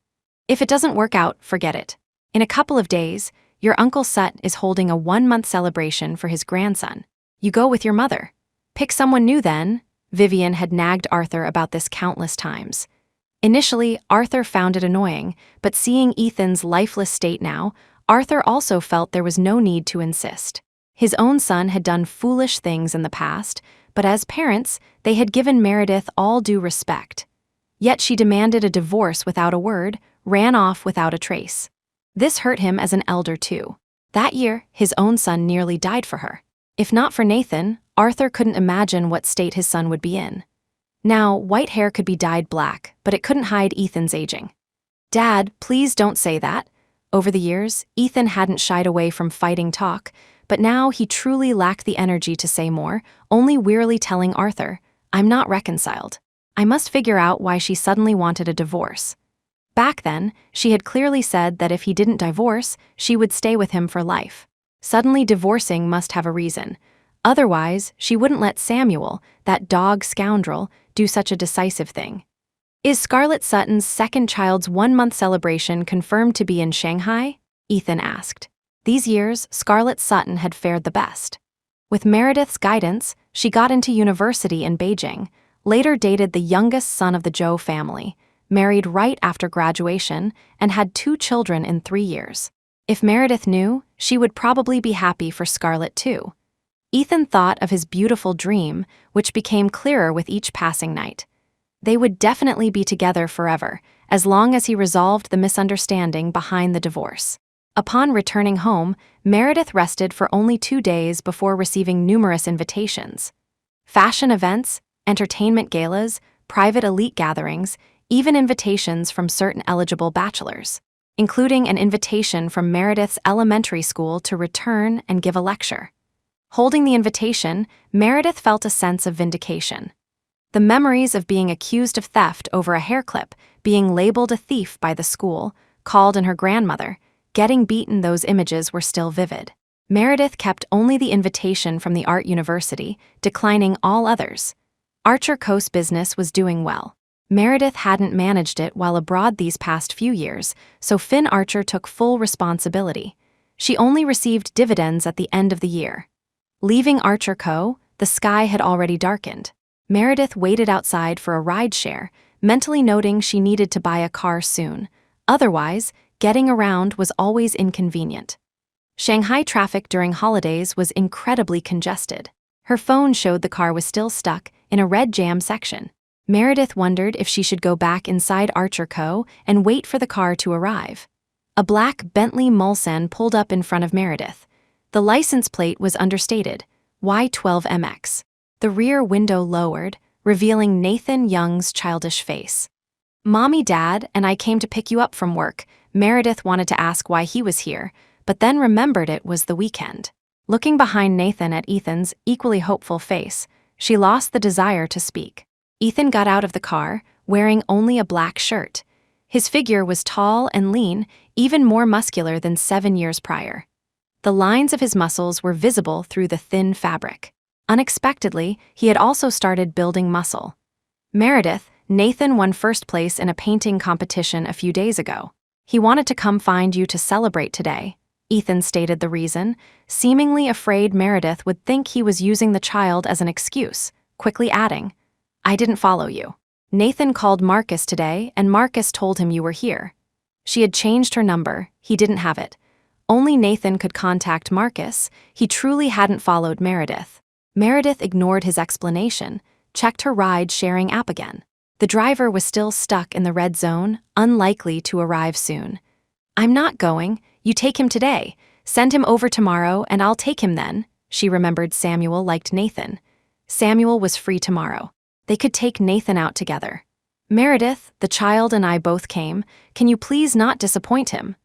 "If it doesn't work out, forget it. In a couple of days, your Uncle Sut is holding a 1-month celebration for his grandson. You go with your mother. Pick someone new then." Vivian had nagged Arthur about this countless times. Initially, Arthur found it annoying, but seeing Ethan's lifeless state now, Arthur also felt there was no need to insist. His own son had done foolish things in the past, but as parents, they had given Meredith all due respect. Yet she demanded a divorce without a word, ran off without a trace. This hurt him as an elder too. That year, his own son nearly died for her. If not for Nathan, Arthur couldn't imagine what state his son would be in. Now, white hair could be dyed black, but it couldn't hide Ethan's aging. "Dad, please don't say that." Over the years, Ethan hadn't shied away from fighting talk, but now he truly lacked the energy to say more, only wearily telling Arthur, "I'm not reconciled. I must figure out why she suddenly wanted a divorce." Back then, she had clearly said that if he didn't divorce, she would stay with him for life. Suddenly divorcing must have a reason. Otherwise, she wouldn't let Samuel, that dog scoundrel, do such a decisive thing. "Is Scarlett Sutton's second child's 1-month celebration confirmed to be in Shanghai?" Ethan asked. These years, Scarlett Sutton had fared the best. With Meredith's guidance, she got into university in Beijing, later dated the youngest son of the Zhou family, married right after graduation, and had 2 children in 3 years. If Meredith knew, she would probably be happy for Scarlett too. Ethan thought of his beautiful dream, which became clearer with each passing night. They would definitely be together forever, as long as he resolved the misunderstanding behind the divorce. Upon returning home, Meredith rested for only 2 days before receiving numerous invitations. Fashion events, entertainment galas, private elite gatherings, even invitations from certain eligible bachelors, including an invitation from Meredith's elementary school to return and give a lecture. Holding the invitation, Meredith felt a sense of vindication. The memories of being accused of theft over a hairclip, being labeled a thief by the school, called in her grandmother, getting beaten, those images were still vivid. Meredith kept only the invitation from the art university, declining all others. Archer Coast's business was doing well. Meredith hadn't managed it while abroad these past few years, so Finn Archer took full responsibility. She only received dividends at the end of the year. Leaving Archer Co., the sky had already darkened. Meredith waited outside for a ride-share, mentally noting she needed to buy a car soon. Otherwise, getting around was always inconvenient. Shanghai traffic during holidays was incredibly congested. Her phone showed the car was still stuck in a red jam section. Meredith wondered if she should go back inside Archer Co. and wait for the car to arrive. A black Bentley Mulsanne pulled up in front of Meredith. The license plate was understated, Y12MX. The rear window lowered, revealing Nathan Young's childish face. "Mommy, Dad, and I came to pick you up from work." Meredith wanted to ask why he was here, but then remembered it was the weekend. Looking behind Nathan at Ethan's equally hopeful face, she lost the desire to speak. Ethan got out of the car, wearing only a black shirt. His figure was tall and lean, even more muscular than 7 years prior. The lines of his muscles were visible through the thin fabric. Unexpectedly, he had also started building muscle. "Meredith, Nathan won first place in a painting competition a few days ago. He wanted to come find you to celebrate today." Ethan stated the reason, seemingly afraid Meredith would think he was using the child as an excuse, quickly adding, "I didn't follow you." Nathan called Marcus today, and Marcus told him you were here. She had changed her number, he didn't have it. Only Nathan could contact Marcus, he truly hadn't followed Meredith. Meredith ignored his explanation, checked her ride-sharing app again. The driver was still stuck in the red zone, unlikely to arrive soon. I'm not going, you take him today. Send him over tomorrow and I'll take him then. She remembered Samuel liked Nathan. Samuel was free tomorrow. They could take Nathan out together. Meredith, the child and I both came. Can you please not disappoint him?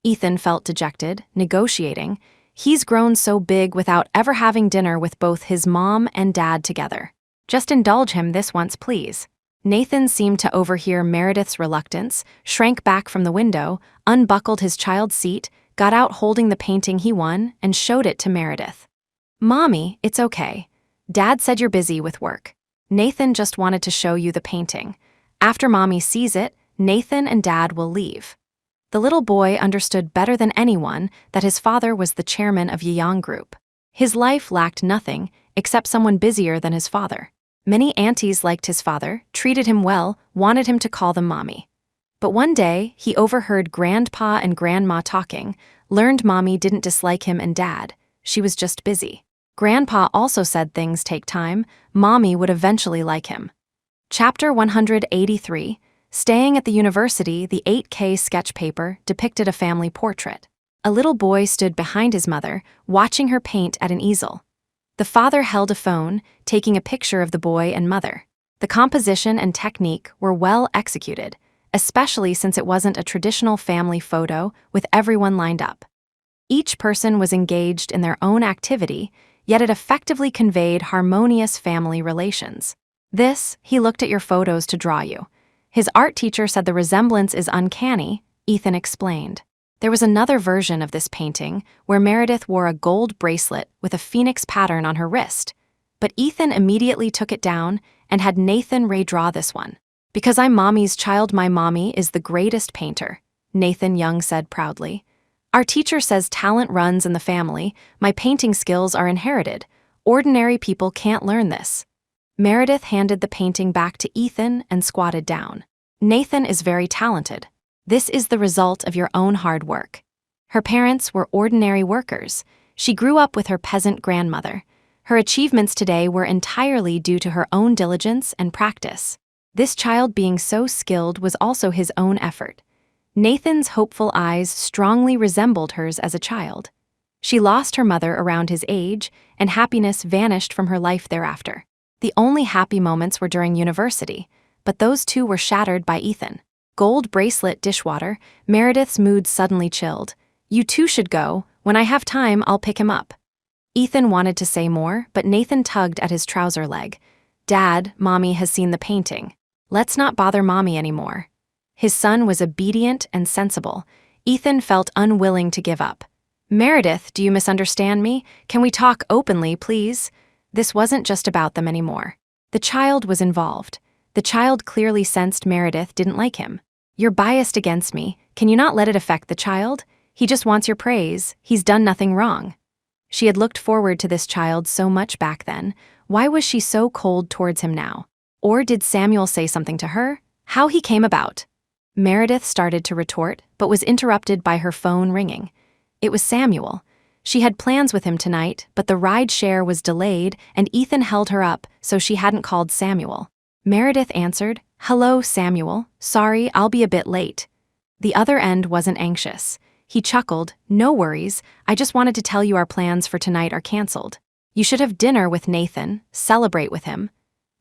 Ethan felt dejected, negotiating. He's grown so big without ever having dinner with both his mom and dad together. Just indulge him this once, please. Nathan seemed to overhear Meredith's reluctance, shrank back from the window, unbuckled his child's seat, got out holding the painting he won, and showed it to Meredith. Mommy, it's okay. Dad said you're busy with work. Nathan just wanted to show you the painting. After Mommy sees it, Nathan and Dad will leave. The little boy understood better than anyone that his father was the chairman of Yang Group. His life lacked nothing except someone busier than his father. Many aunties liked his father, treated him well, wanted him to call them Mommy. But one day, he overheard Grandpa and Grandma talking, learned Mommy didn't dislike him and Dad. She was just busy. Grandpa also said things take time. Mommy would eventually like him. Chapter 183, Staying at the University, the 8K sketch paper depicted a family portrait. A little boy stood behind his mother, watching her paint at an easel. The father held a phone, taking a picture of the boy and mother. The composition and technique were well executed, especially since it wasn't a traditional family photo with everyone lined up. Each person was engaged in their own activity, yet it effectively conveyed harmonious family relations. This, he looked at your photos to draw you. His art teacher said the resemblance is uncanny, Ethan explained. There was another version of this painting where Meredith wore a gold bracelet with a phoenix pattern on her wrist, but Ethan immediately took it down and had Nathan redraw this one. Because I'm Mommy's child, my mommy is the greatest painter, Nathan Young said proudly. Our teacher says talent runs in the family, my painting skills are inherited. Ordinary people can't learn this. Meredith handed the painting back to Ethan and squatted down. Nathan is very talented. This is the result of your own hard work. Her parents were ordinary workers. She grew up with her peasant grandmother. Her achievements today were entirely due to her own diligence and practice. This child being so skilled was also his own effort. Nathan's hopeful eyes strongly resembled hers as a child. She lost her mother around his age, and happiness vanished from her life thereafter. The only happy moments were during university, but those too were shattered by Ethan. Gold bracelet dishwater, Meredith's mood suddenly chilled. You two should go. When I have time, I'll pick him up. Ethan wanted to say more, but Nathan tugged at his trouser leg. Dad, Mommy has seen the painting. Let's not bother Mommy anymore. His son was obedient and sensible. Ethan felt unwilling to give up. Meredith, do you misunderstand me? Can we talk openly, please? This wasn't just about them anymore. The child was involved. The child clearly sensed Meredith didn't like him. You're biased against me. Can you not let it affect the child? He just wants your praise. He's done nothing wrong. She had looked forward to this child so much back then. Why was she so cold towards him now? Or did Samuel say something to her? How he came about? Meredith started to retort, but was interrupted by her phone ringing. It was Samuel. She had plans with him tonight, but the ride share was delayed and Ethan held her up so she hadn't called Samuel. Meredith answered, Hello, Samuel. Sorry, I'll be a bit late. The other end wasn't anxious. He chuckled, No worries, I just wanted to tell you our plans for tonight are canceled. You should have dinner with Nathan, celebrate with him.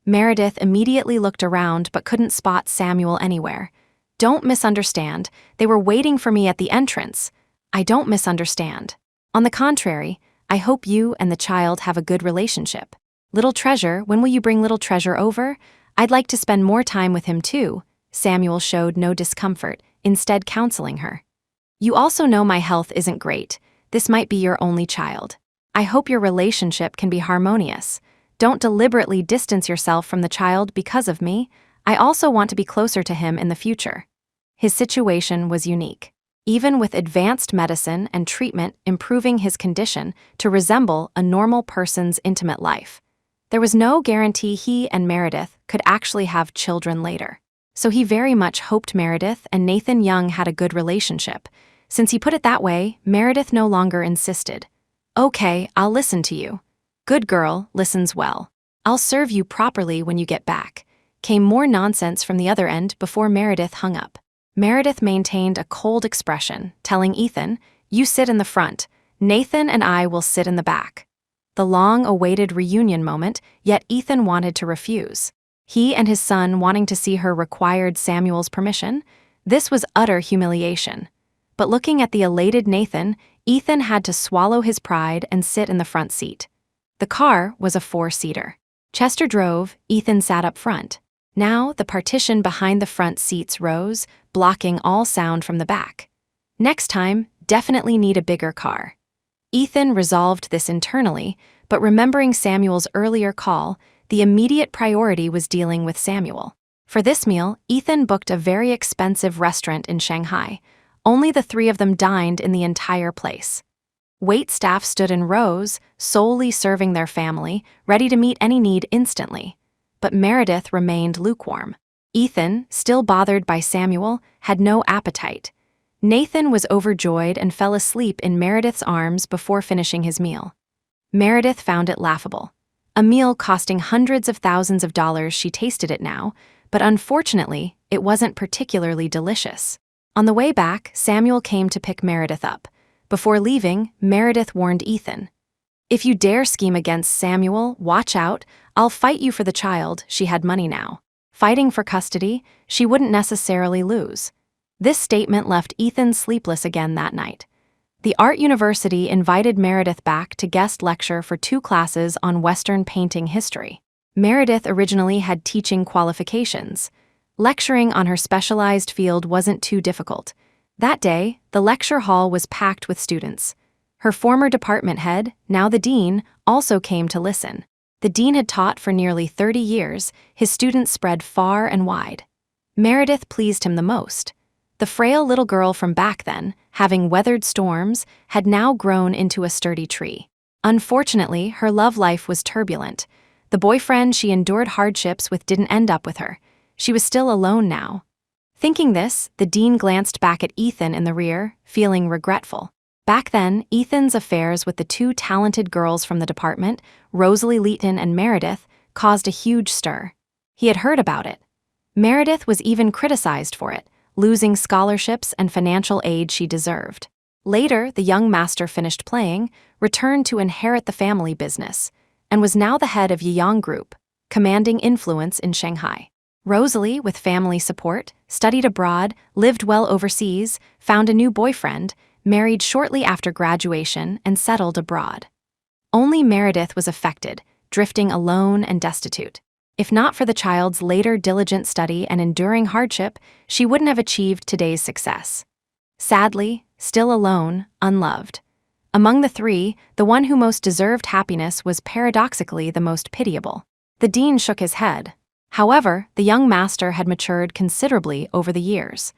Meredith immediately looked around but couldn't spot Samuel anywhere. Don't misunderstand, they were waiting for me at the entrance. I don't misunderstand. On the contrary, I hope you and the child have a good relationship. Little Treasure, when will you bring Little Treasure over? I'd like to spend more time with him too. Samuel showed no discomfort, instead counseling her. You also know my health isn't great. This might be your only child. I hope your relationship can be harmonious. Don't deliberately distance yourself from the child because of me. I also want to be closer to him in the future. His situation was unique. Even with advanced medicine and treatment improving his condition to resemble a normal person's intimate life. There was no guarantee he and Meredith could actually have children later. So he very much hoped Meredith and Nathan Young had a good relationship. Since he put it that way, Meredith no longer insisted. "Okay, I'll listen to you. Good girl, listens well. I'll serve you properly when you get back," came more nonsense from the other end before Meredith hung up. Meredith maintained a cold expression, telling Ethan, "You sit in the front. Nathan and I will sit in the back." The long-awaited reunion moment, yet Ethan wanted to refuse. He and his son wanting to see her required Samuel's permission? This was utter humiliation. But looking at the elated Nathan, Ethan had to swallow his pride and sit in the front seat. The car was a 4-seater. Chester drove, Ethan sat up front. Now the partition behind the front seats rose, blocking all sound from the back. Next time, definitely need a bigger car. Ethan resolved this internally, but remembering Samuel's earlier call, the immediate priority was dealing with Samuel. For this meal, Ethan booked a very expensive restaurant in Shanghai. Only the 3 of them dined in the entire place. Wait staff stood in rows, solely serving their family, ready to meet any need instantly. But Meredith remained lukewarm. Ethan, still bothered by Samuel, had no appetite. Nathan was overjoyed and fell asleep in Meredith's arms before finishing his meal. Meredith found it laughable. A meal costing hundreds of thousands of dollars, she tasted it now, but unfortunately, it wasn't particularly delicious. On the way back, Samuel came to pick Meredith up. Before leaving, Meredith warned Ethan, "If you dare scheme against Samuel, watch out, I'll fight you for the child." She had money now. Fighting for custody, she wouldn't necessarily lose. This statement left Ethan sleepless again that night. The Art University invited Meredith back to guest lecture for 2 classes on Western painting history. Meredith originally had teaching qualifications. Lecturing on her specialized field wasn't too difficult. That day, the lecture hall was packed with students. Her former department head, now the dean, also came to listen. The dean had taught for nearly 30 years, his students spread far and wide. Meredith pleased him the most. The frail little girl from back then, having weathered storms, had now grown into a sturdy tree. Unfortunately, her love life was turbulent. The boyfriend she endured hardships with didn't end up with her. She was still alone now. Thinking this, the dean glanced back at Ethan in the rear, feeling regretful. Back then, Ethan's affairs with the 2 talented girls from the department, Rosalie Leighton and Meredith, caused a huge stir. He had heard about it. Meredith was even criticized for it, losing scholarships and financial aid she deserved. Later, the young master finished playing, returned to inherit the family business, and was now the head of Yiyang Group, commanding influence in Shanghai. Rosalie, with family support, studied abroad, lived well overseas, found a new boyfriend, married shortly after graduation, and settled abroad. Only Meredith was affected, drifting alone and destitute. If not for the child's later diligent study and enduring hardship, she wouldn't have achieved today's success. Sadly, still alone, unloved. Among the 3, the one who most deserved happiness was paradoxically the most pitiable. The dean shook his head. However, the young master had matured considerably over the years.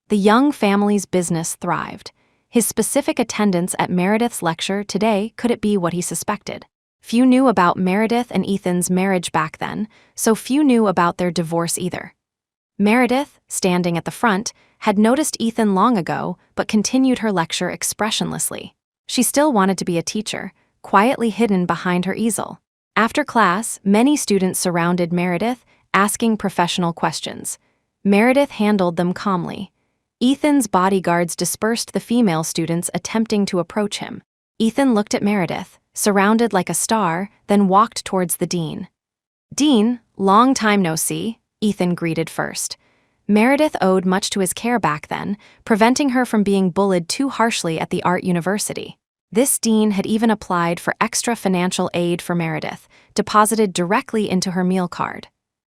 The young family's business thrived. His specific attendance at Meredith's lecture today couldn't be what he suspected. Few knew about Meredith and Ethan's marriage back then, so few knew about their divorce either. Meredith, standing at the front, had noticed Ethan long ago but continued her lecture expressionlessly. She still wanted to be a teacher, quietly hidden behind her easel. After class, many students surrounded Meredith, asking professional questions. Meredith handled them calmly. Ethan's bodyguards dispersed the female students attempting to approach him. Ethan looked at Meredith, surrounded like a star, then walked towards the dean. "Dean, long time no see," Ethan greeted first. Meredith owed much to his care back then, preventing her from being bullied too harshly at the Art University. This dean had even applied for extra financial aid for Meredith, deposited directly into her meal card.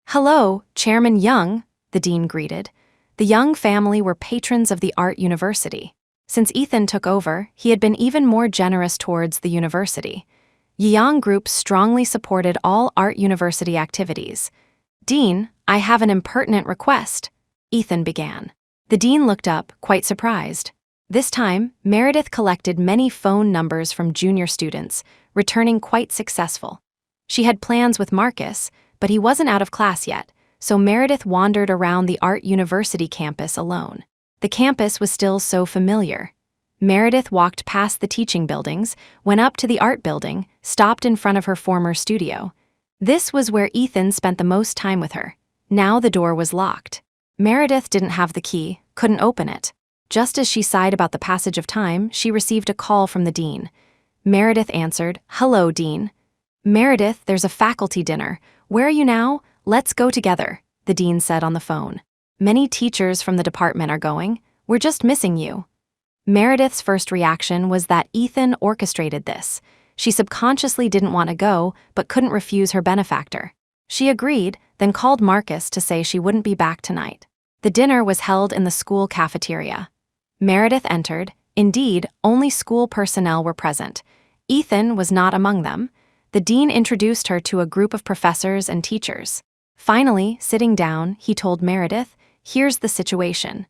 "Hello, Chairman Young," the dean greeted. The Young family were patrons of the Art University. Since Ethan took over, he had been even more generous towards the university. Yiyang Group strongly supported all Art University activities. "Dean, I have an impertinent request," Ethan began. The dean looked up, quite surprised. This time, Meredith collected many phone numbers from junior students, returning quite successful. She had plans with Marcus, but he wasn't out of class yet, so Meredith wandered around the Art University campus alone. The campus was still so familiar. Meredith walked past the teaching buildings, went up to the art building, stopped in front of her former studio. This was where Ethan spent the most time with her. Now the door was locked. Meredith didn't have the key, couldn't open it. Just as she sighed about the passage of time, she received a call from the dean. Meredith answered, "Hello, Dean." "Meredith, there's a faculty dinner. Where are you now? Let's go together," the dean said on the phone. "Many teachers from the department are going. We're just missing you." Meredith's first reaction was that Ethan orchestrated this. She subconsciously didn't want to go, but couldn't refuse her benefactor. She agreed, then called Marcus to say she wouldn't be back tonight. The dinner was held in the school cafeteria. Meredith entered. Indeed, only school personnel were present. Ethan was not among them. The dean introduced her to a group of professors and teachers. Finally, sitting down, he told Meredith, "Here's the situation.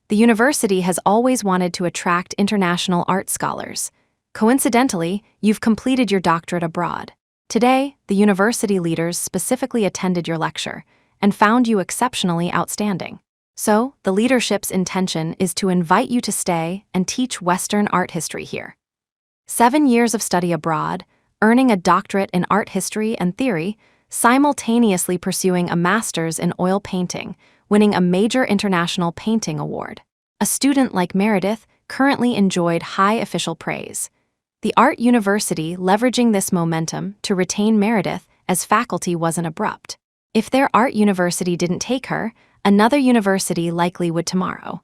The university has always wanted to attract international art scholars. Coincidentally, you've completed your doctorate abroad. Today, the university leaders specifically attended your lecture and found you exceptionally outstanding. So, the leadership's intention is to invite you to stay and teach Western art history here. 7 years of study abroad, earning a doctorate in art history and theory, simultaneously pursuing a master's in oil painting, winning a major international painting award. A student like Meredith currently enjoyed high official praise. The art university leveraging this momentum to retain Meredith as faculty wasn't abrupt. If their art university didn't take her, another university likely would tomorrow.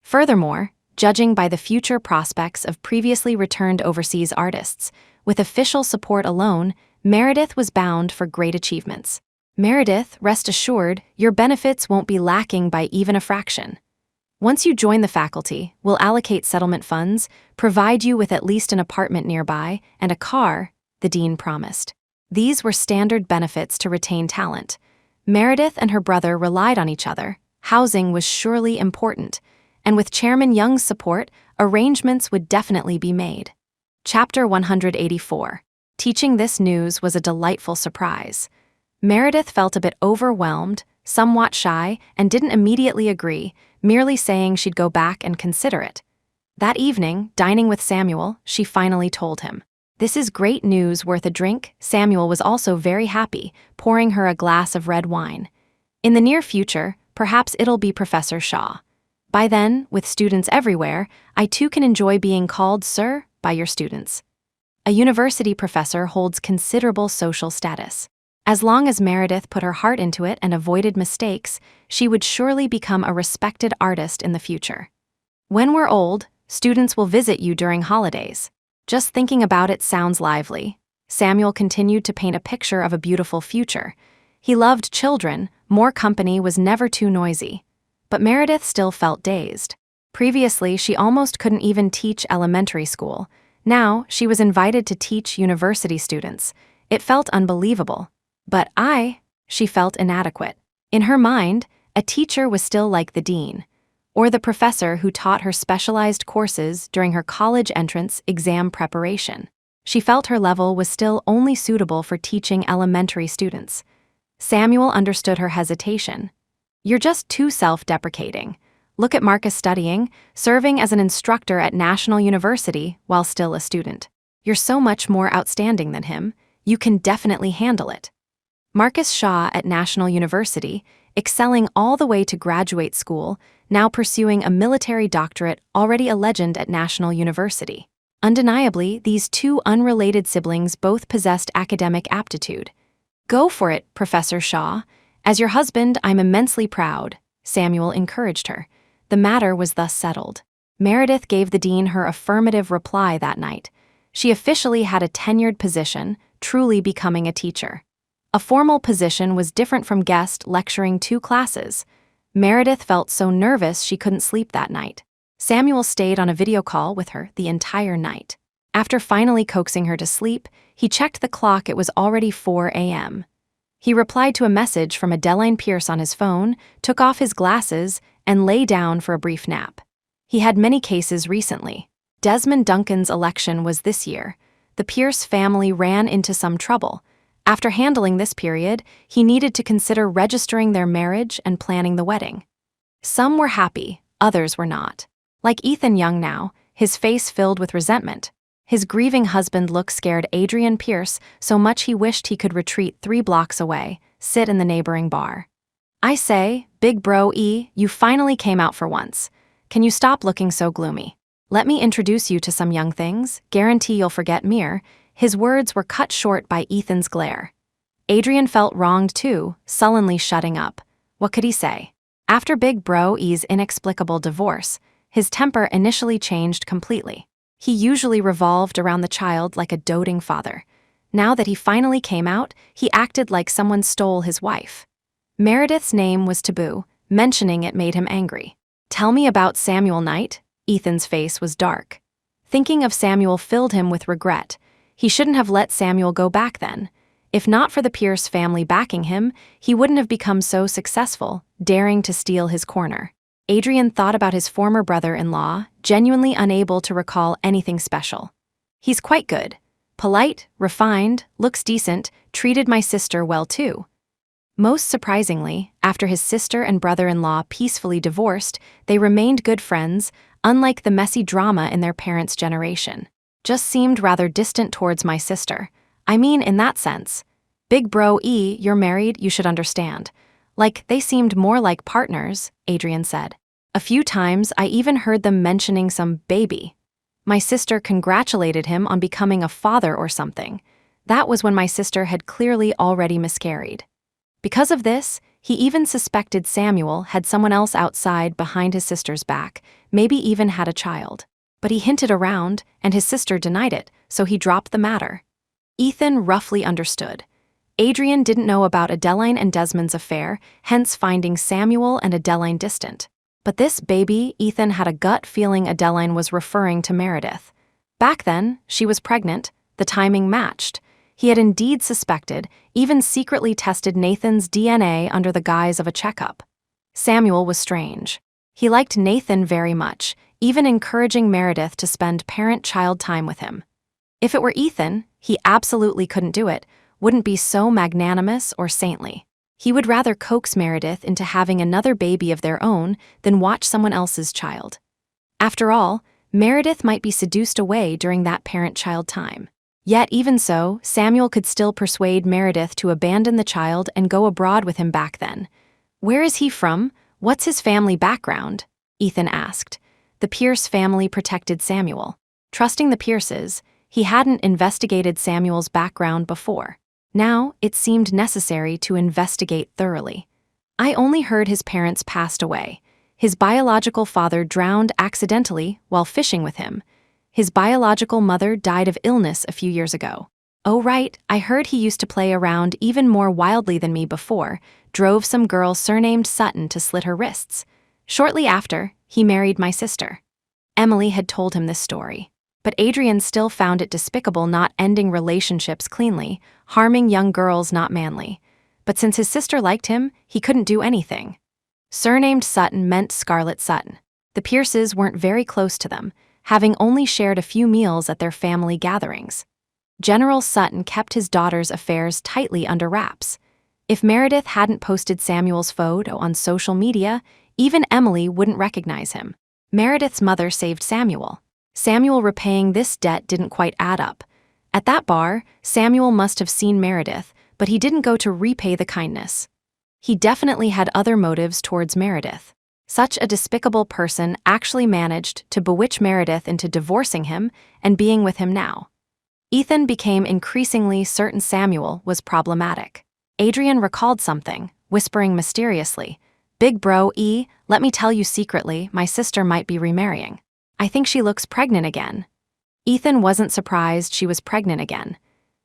Furthermore, judging by the future prospects of previously returned overseas artists, with official support alone, Meredith was bound for great achievements. Meredith, rest assured, your benefits won't be lacking by even a fraction. Once you join the faculty, we'll allocate settlement funds, provide you with at least an apartment nearby, and a car, the dean promised. These were standard benefits to retain talent. Meredith and her brother relied on each other. Housing was surely important, and with Chairman Young's support, arrangements would definitely be made. Chapter 184. Teaching this news was a delightful surprise. Meredith felt a bit overwhelmed, somewhat shy, and didn't immediately agree, merely saying she'd go back and consider it. That evening, dining with Samuel, she finally told him. "This is great news worth a drink." Samuel was also very happy, pouring her a glass of red wine. "In the near future, perhaps it'll be Professor Shaw. By then, with students everywhere, I too can enjoy being called sir by your students." A university professor holds considerable social status. As long as Meredith put her heart into it and avoided mistakes, she would surely become a respected artist in the future. "When we're old, students will visit you during holidays. Just thinking about it sounds lively." Samuel continued to paint a picture of a beautiful future. He loved children, more company was never too noisy. But Meredith still felt dazed. Previously, she almost couldn't even teach elementary school. Now, she was invited to teach university students. It felt unbelievable. But she felt inadequate. In her mind, a teacher was still like the dean, or the professor who taught her specialized courses during her college entrance exam preparation. She felt her level was still only suitable for teaching elementary students. Samuel understood her hesitation. "You're just too self-deprecating. Look at Marcus studying, serving as an instructor at National University while still a student. You're so much more outstanding than him. You can definitely handle it." Marcus Shaw at National University, excelling all the way to graduate school, now pursuing a military doctorate, already a legend at National University. Undeniably, these two unrelated siblings both possessed academic aptitude. "Go for it, Professor Shaw. As your husband, I'm immensely proud," Samuel encouraged her. The matter was thus settled. Meredith gave the dean her affirmative reply that night. She officially had a tenured position, truly becoming a teacher. A formal position was different from guest lecturing 2 classes. Meredith felt so nervous she couldn't sleep that night. Samuel stayed on a video call with her the entire night. After finally coaxing her to sleep, he checked the clock. It was already 4 a.m. He replied to a message from Adeline Pierce on his phone, took off his glasses, and lay down for a brief nap. He had many cases recently. Desmond Duncan's election was this year. The Pierce family ran into some trouble. After handling this period, he needed to consider registering their marriage and planning the wedding. Some were happy, others were not. Like Ethan Young now, his face filled with resentment. His grieving husband look scared Adrian Pierce so much he wished he could retreat 3 blocks away, sit in the neighboring bar. "I say, big bro E, you finally came out for once. Can you stop looking so gloomy? Let me introduce you to some young things, guarantee you'll forget Mir." His words were cut short by Ethan's glare. Adrian felt wronged too, sullenly shutting up. What could he say? After Big Bro E's inexplicable divorce, his temper initially changed completely. He usually revolved around the child like a doting father. Now that he finally came out, he acted like someone stole his wife. Meredith's name was taboo. Mentioning it made him angry. "Tell me about Samuel Knight." Ethan's face was dark. Thinking of Samuel filled him with regret. He shouldn't have let Samuel go back then. If not for the Pierce family backing him, he wouldn't have become so successful, daring to steal his corner. Adrian thought about his former brother-in-law, genuinely unable to recall anything special. "He's quite good. Polite, refined, looks decent, treated my sister well too." Most surprisingly, after his sister and brother-in-law peacefully divorced, they remained good friends, unlike the messy drama in their parents' generation. "Just seemed rather distant towards my sister. I mean, in that sense. Big Bro E, you're married, you should understand. Like, they seemed more like partners," Adrian said. "A few times I even heard them mentioning some baby. My sister congratulated him on becoming a father or something. That was when my sister had clearly already miscarried. Because of this, he even suspected Samuel had someone else outside behind his sister's back, maybe even had a child. But he hinted around, and his sister denied it, so he dropped the matter." Ethan roughly understood. Adrian didn't know about Adeline and Desmond's affair, hence finding Samuel and Adeline distant. But this baby, Ethan had a gut feeling Adeline was referring to Meredith. Back then, she was pregnant, the timing matched. He had indeed suspected, even secretly tested Nathan's DNA under the guise of a checkup. Samuel was strange. He liked Nathan very much, even encouraging Meredith to spend parent-child time with him. If it were Ethan, he absolutely couldn't do it, wouldn't be so magnanimous or saintly. He would rather coax Meredith into having another baby of their own than watch someone else's child. After all, Meredith might be seduced away during that parent-child time. Yet even so, Samuel could still persuade Meredith to abandon the child and go abroad with him back then. "Where is he from? What's his family background?" Ethan asked. The Pierce family protected Samuel. Trusting the Pierces, he hadn't investigated Samuel's background before. Now, it seemed necessary to investigate thoroughly. "I only heard his parents passed away. His biological father drowned accidentally while fishing with him. His biological mother died of illness a few years ago. Oh right, I heard he used to play around even more wildly than me before, drove some girl surnamed Sutton to slit her wrists. Shortly after, he married my sister." Emily had told him this story. But Adrian still found it despicable not ending relationships cleanly, harming young girls not manly. But since his sister liked him, he couldn't do anything. Surnamed Sutton meant Scarlett Sutton. The Pierces weren't very close to them, having only shared a few meals at their family gatherings. General Sutton kept his daughter's affairs tightly under wraps. If Meredith hadn't posted Samuel's photo on social media, even Emily wouldn't recognize him. Meredith's mother saved Samuel. Samuel repaying this debt didn't quite add up. At that bar, Samuel must have seen Meredith, but he didn't go to repay the kindness. He definitely had other motives towards Meredith. Such a despicable person actually managed to bewitch Meredith into divorcing him and being with him now. Ethan became increasingly certain Samuel was problematic. Adrian recalled something, whispering mysteriously, "Big Bro E, let me tell you secretly, my sister might be remarrying. I think she looks pregnant again." Ethan wasn't surprised she was pregnant again.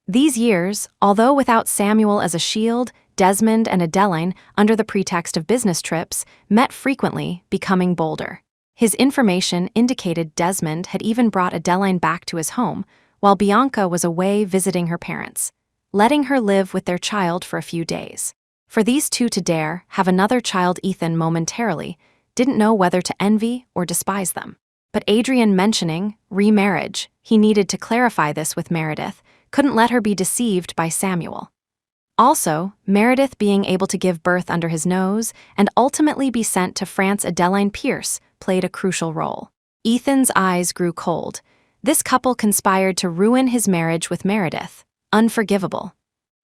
These years, although without Samuel as a shield, Desmond and Adeline, under the pretext of business trips, met frequently, becoming bolder. His information indicated Desmond had even brought Adeline back to his home, while Bianca was away visiting her parents, letting her live with their child for a few days. For these two to dare have another child, Ethan momentarily didn't know whether to envy or despise them. But Adrian mentioning remarriage, he needed to clarify this with Meredith, couldn't let her be deceived by Samuel. Also, Meredith being able to give birth under his nose and ultimately be sent to France Adeline Pierce played a crucial role. Ethan's eyes grew cold. This couple conspired to ruin his marriage with Meredith. Unforgivable.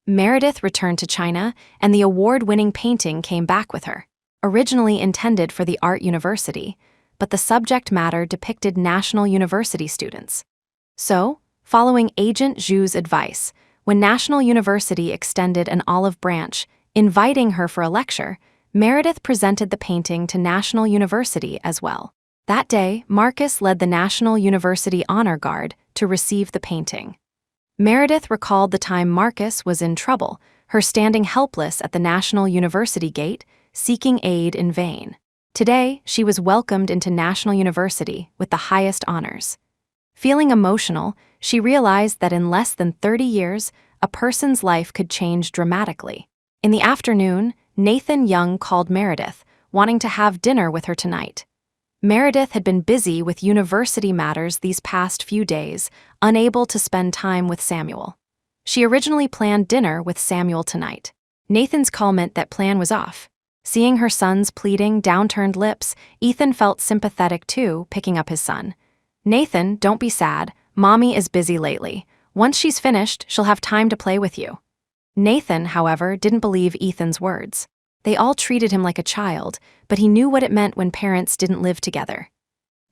Meredith returned to China, and the award-winning painting came back with her. Originally intended for the art university, but the subject matter depicted National University students. So, following Agent Zhu's advice, when National University extended an olive branch, inviting her for a lecture, Meredith presented the painting to National University as well. That day, Marcus led the National University Honor Guard to receive the painting. Meredith recalled the time Marcus was in trouble, her standing helpless at the National University gate, seeking aid in vain. Today, she was welcomed into National University with the highest honors. Feeling emotional, she realized that in less than 30 years, a person's life could change dramatically. In the afternoon, Nathan Young called Meredith, wanting to have dinner with her tonight. Meredith had been busy with university matters these past few days, unable to spend time with Samuel. She originally planned dinner with Samuel tonight. Nathan's call meant that plan was off. Seeing her son's pleading, downturned lips, Ethan felt sympathetic too, picking up his son. "Nathan, don't be sad. Mommy is busy lately. Once she's finished, she'll have time to play with you." Nathan, however, didn't believe Ethan's words. They all treated him like a child, but he knew what it meant when parents didn't live together.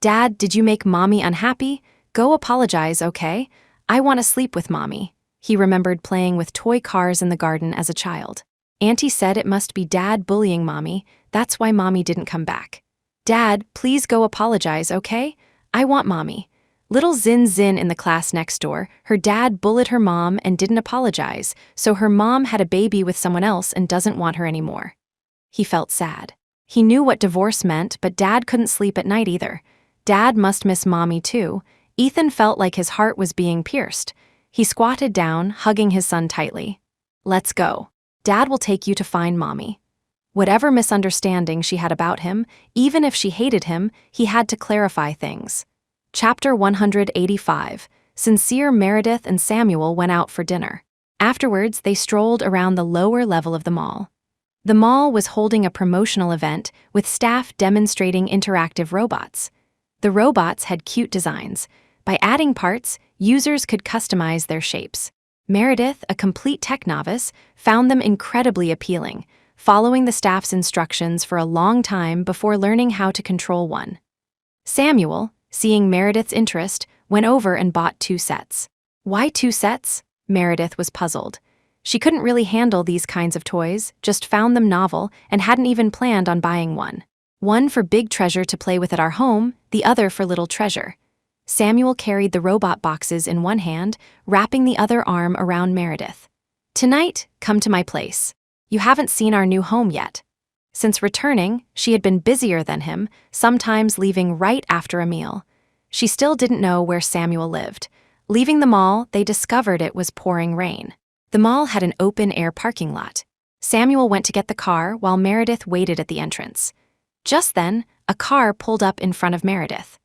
"Dad, did you make Mommy unhappy? Go apologize, okay? I want to sleep with Mommy." He remembered playing with toy cars in the garden as a child. Auntie said it must be Dad bullying Mommy, that's why Mommy didn't come back. "Dad, please go apologize, okay? I want Mommy." Little Zin in the class next door, her dad bullied her mom and didn't apologize, so her mom had a baby with someone else and doesn't want her anymore. He felt sad. He knew what divorce meant, but Dad couldn't sleep at night either. Dad must miss Mommy too. Ethan felt like his heart was being pierced. He squatted down, hugging his son tightly. "Let's go. Dad will take you to find Mommy." Whatever misunderstanding she had about him, even if she hated him, he had to clarify things. Chapter 185. Sincere Meredith and Samuel went out for dinner. Afterwards, they strolled around the lower level of the mall. The mall was holding a promotional event with staff demonstrating interactive robots. The robots had cute designs. By adding parts, users could customize their shapes. Meredith, a complete tech novice, found them incredibly appealing, following the staff's instructions for a long time before learning how to control one. Samuel, seeing Meredith's interest, went over and bought 2 sets. Why 2 sets? Meredith was puzzled. She couldn't really handle these kinds of toys, just found them novel, and hadn't even planned on buying one. One for Big Treasure to play with at our home, the other for Little Treasure. Samuel carried the robot boxes in one hand, wrapping the other arm around Meredith. "Tonight, come to my place. You haven't seen our new home yet." Since returning, she had been busier than him, sometimes leaving right after a meal. She still didn't know where Samuel lived. Leaving the mall, they discovered it was pouring rain. The mall had an open-air parking lot. Samuel went to get the car while Meredith waited at the entrance. Just then, a car pulled up in front of Meredith.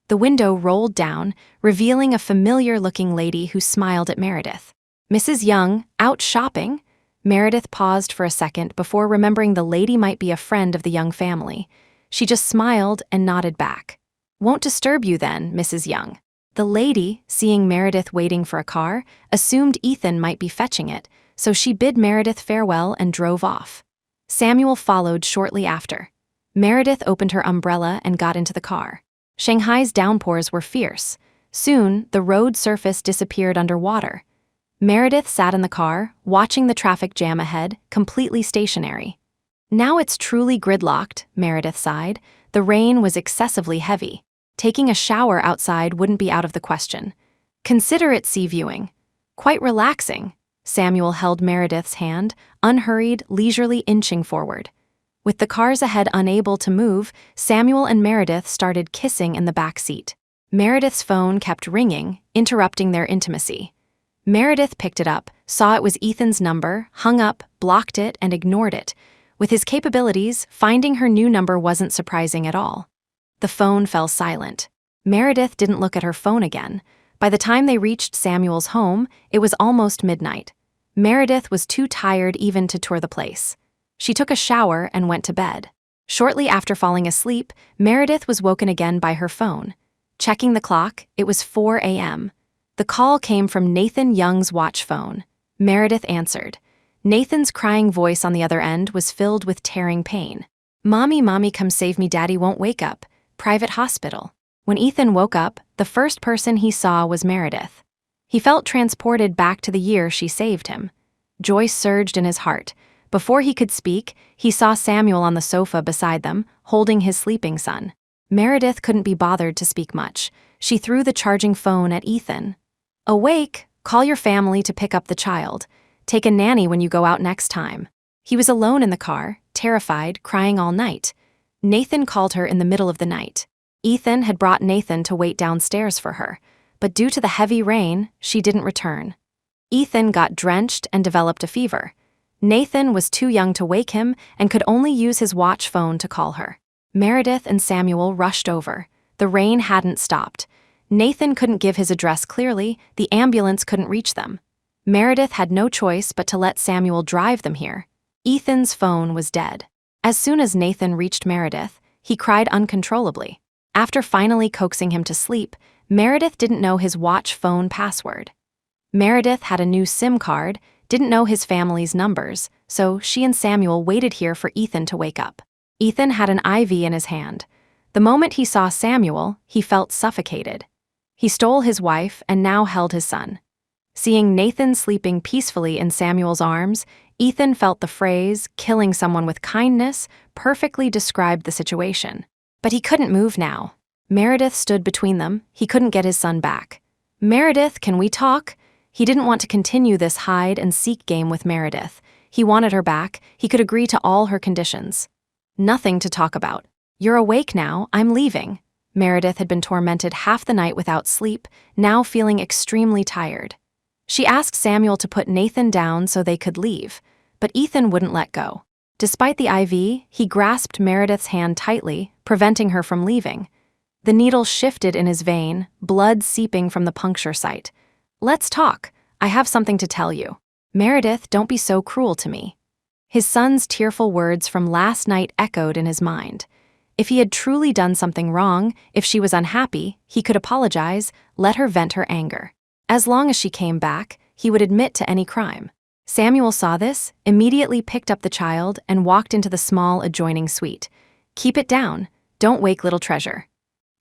The window rolled down, revealing a familiar-looking lady who smiled at Meredith. "Mrs. Young, out shopping?" Meredith paused for a second before remembering the lady might be a friend of the Young family. She just smiled and nodded back. "Won't disturb you then, Mrs. Young." The lady, seeing Meredith waiting for a car, assumed Ethan might be fetching it, so she bid Meredith farewell and drove off. Samuel followed shortly after. Meredith opened her umbrella and got into the car. Shanghai's downpours were fierce. Soon, the road surface disappeared underwater. Meredith sat in the car, watching the traffic jam ahead, completely stationary. "Now it's truly gridlocked," Meredith sighed. The rain was excessively heavy. Taking a shower outside wouldn't be out of the question. "Consider it sea viewing. Quite relaxing." Samuel held Meredith's hand, unhurried, leisurely inching forward. With the cars ahead unable to move, Samuel and Meredith started kissing in the back seat. Meredith's phone kept ringing, interrupting their intimacy. Meredith picked it up, saw it was Ethan's number, hung up, blocked it, and ignored it. With his capabilities, finding her new number wasn't surprising at all. The phone fell silent. Meredith didn't look at her phone again. By the time they reached Samuel's home, it was almost midnight. Meredith was too tired even to tour the place. She took a shower and went to bed. Shortly after falling asleep, Meredith was woken again by her phone. Checking the clock, it was 4 a.m. The call came from Nathan Young's watch phone. Meredith answered. Nathan's crying voice on the other end was filled with tearing pain. Mommy, come save me, Daddy won't wake up. Private hospital. When Ethan woke up, the first person he saw was Meredith. He felt transported back to the year she saved him. Joy surged in his heart. Before he could speak, he saw Samuel on the sofa beside them, holding his sleeping son. Meredith couldn't be bothered to speak much. She threw the charging phone at Ethan. Awake, call your family to pick up the child. Take a nanny when you go out next time. He was alone in the car, terrified, crying all night. Nathan called her in the middle of the night. Ethan had brought Nathan to wait downstairs for her, but due to the heavy rain, she didn't return. Ethan got drenched and developed a fever. Nathan was too young to wake him and could only use his watch phone to call her. Meredith and Samuel rushed over. The rain hadn't stopped. Nathan couldn't give his address clearly, the ambulance couldn't reach them. Meredith had no choice but to let Samuel drive them here. Ethan's phone was dead. As soon as Nathan reached Meredith, he cried uncontrollably. After finally coaxing him to sleep, Meredith didn't know his watch phone password. Meredith had a new SIM card, didn't know his family's numbers, so she and Samuel waited here for Ethan to wake up. Ethan had an IV in his hand. The moment he saw Samuel, he felt suffocated. He stole his wife and now held his son. Seeing Nathan sleeping peacefully in Samuel's arms, Ethan felt the phrase, killing someone with kindness, perfectly described the situation. But he couldn't move now. Meredith stood between them. He couldn't get his son back. Meredith, can we talk? He didn't want to continue this hide-and-seek game with Meredith. He wanted her back. He could agree to all her conditions. Nothing to talk about. You're awake now. I'm leaving. Meredith had been tormented half the night without sleep, now feeling extremely tired. She asked Samuel to put Nathan down so they could leave, but Ethan wouldn't let go. Despite the IV, he grasped Meredith's hand tightly, preventing her from leaving. The needle shifted in his vein, blood seeping from the puncture site. Let's talk. I have something to tell you. Meredith, don't be so cruel to me. His son's tearful words from last night echoed in his mind. If he had truly done something wrong, if she was unhappy, he could apologize, let her vent her anger. As long as she came back, he would admit to any crime. Samuel saw this, immediately picked up the child, and walked into the small adjoining suite. Keep it down. Don't wake little treasure.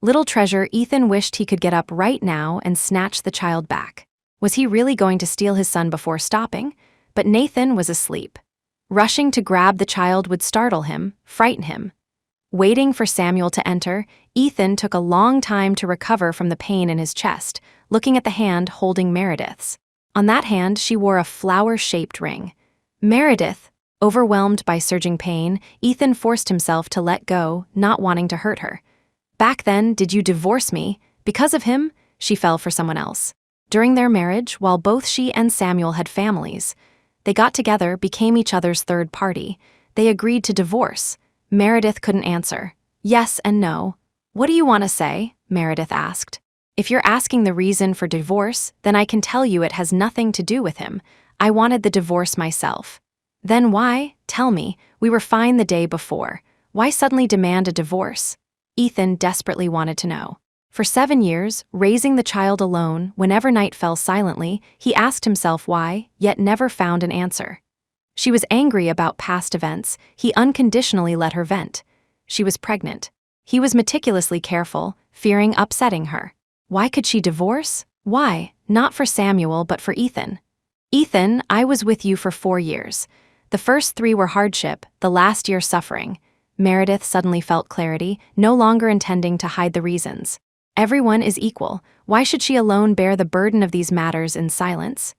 Little treasure, Ethan wished he could get up right now and snatch the child back. Was he really going to steal his son before stopping? But Nathan was asleep. Rushing to grab the child would startle him, frighten him. Waiting for Samuel to enter, Ethan took a long time to recover from the pain in his chest, looking at the hand holding Meredith's. On that hand, she wore a flower-shaped ring. Meredith, overwhelmed by surging pain, Ethan forced himself to let go, not wanting to hurt her. Back then, did you divorce me? Because of him, she fell for someone else. During their marriage, while both she and Samuel had families, they got together, became each other's third party. They agreed to divorce. Meredith couldn't answer. Yes and no. What do you want to say? Meredith asked. If you're asking the reason for divorce, then I can tell you it has nothing to do with him. I wanted the divorce myself. Then why? Tell me. We were fine the day before. Why suddenly demand a divorce? Ethan desperately wanted to know. For 7 years, raising the child alone, whenever night fell silently, he asked himself why, yet never found an answer. She was angry about past events. He unconditionally let her vent. She was pregnant. He was meticulously careful, fearing upsetting her. Why could she divorce? Why? Not for Samuel, but for Ethan. Ethan, I was with you for 4 years. The first 3 were hardship, the last year suffering. Meredith suddenly felt clarity, no longer intending to hide the reasons. Everyone is equal. Why should she alone bear the burden of these matters in silence?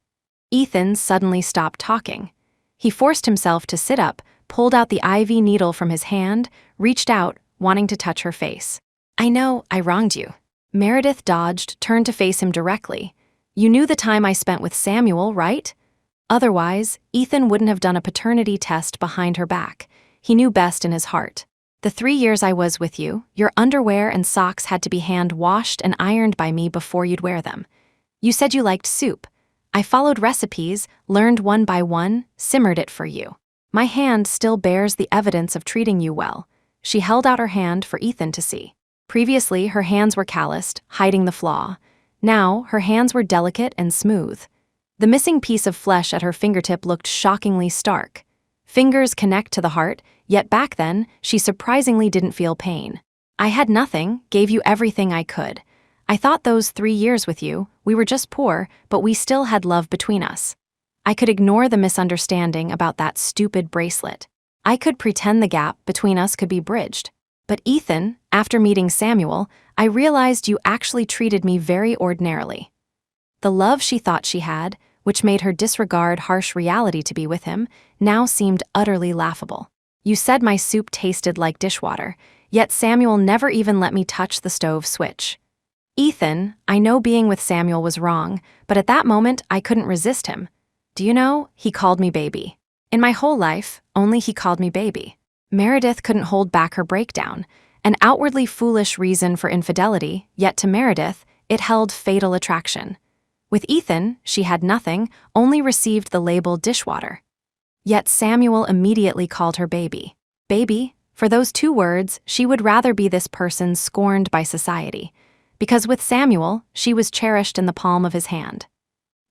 Ethan suddenly stopped talking. He forced himself to sit up, pulled out the IV needle from his hand, reached out, wanting to touch her face. I know, I wronged you. Meredith dodged, turned to face him directly. You knew the time I spent with Samuel, right? Otherwise, Ethan wouldn't have done a paternity test behind her back. He knew best in his heart. The 3 years I was with you, your underwear and socks had to be hand-washed and ironed by me before you'd wear them. You said you liked soup. I followed recipes, learned one by one, simmered it for you. My hand still bears the evidence of treating you well." She held out her hand for Ethan to see. Previously, her hands were calloused, hiding the flaw. Now, her hands were delicate and smooth. The missing piece of flesh at her fingertip looked shockingly stark. Fingers connect to the heart, yet back then, she surprisingly didn't feel pain. "I had nothing, gave you everything I could. I thought those 3 years with you, we were just poor, but we still had love between us. I could ignore the misunderstanding about that stupid bracelet. I could pretend the gap between us could be bridged. But Ethan, after meeting Samuel, I realized you actually treated me very ordinarily." The love she thought she had, which made her disregard harsh reality to be with him, now seemed utterly laughable. "You said my soup tasted like dishwater, yet Samuel never even let me touch the stove switch." "Ethan, I know being with Samuel was wrong, but at that moment I couldn't resist him. Do you know, he called me baby. In my whole life, only he called me baby." Meredith couldn't hold back her breakdown, an outwardly foolish reason for infidelity, yet to Meredith, it held fatal attraction. With Ethan, she had nothing, only received the label dishwater. Yet Samuel immediately called her baby. Baby, for those 2 words, she would rather be this person scorned by society. Because with Samuel, she was cherished in the palm of his hand.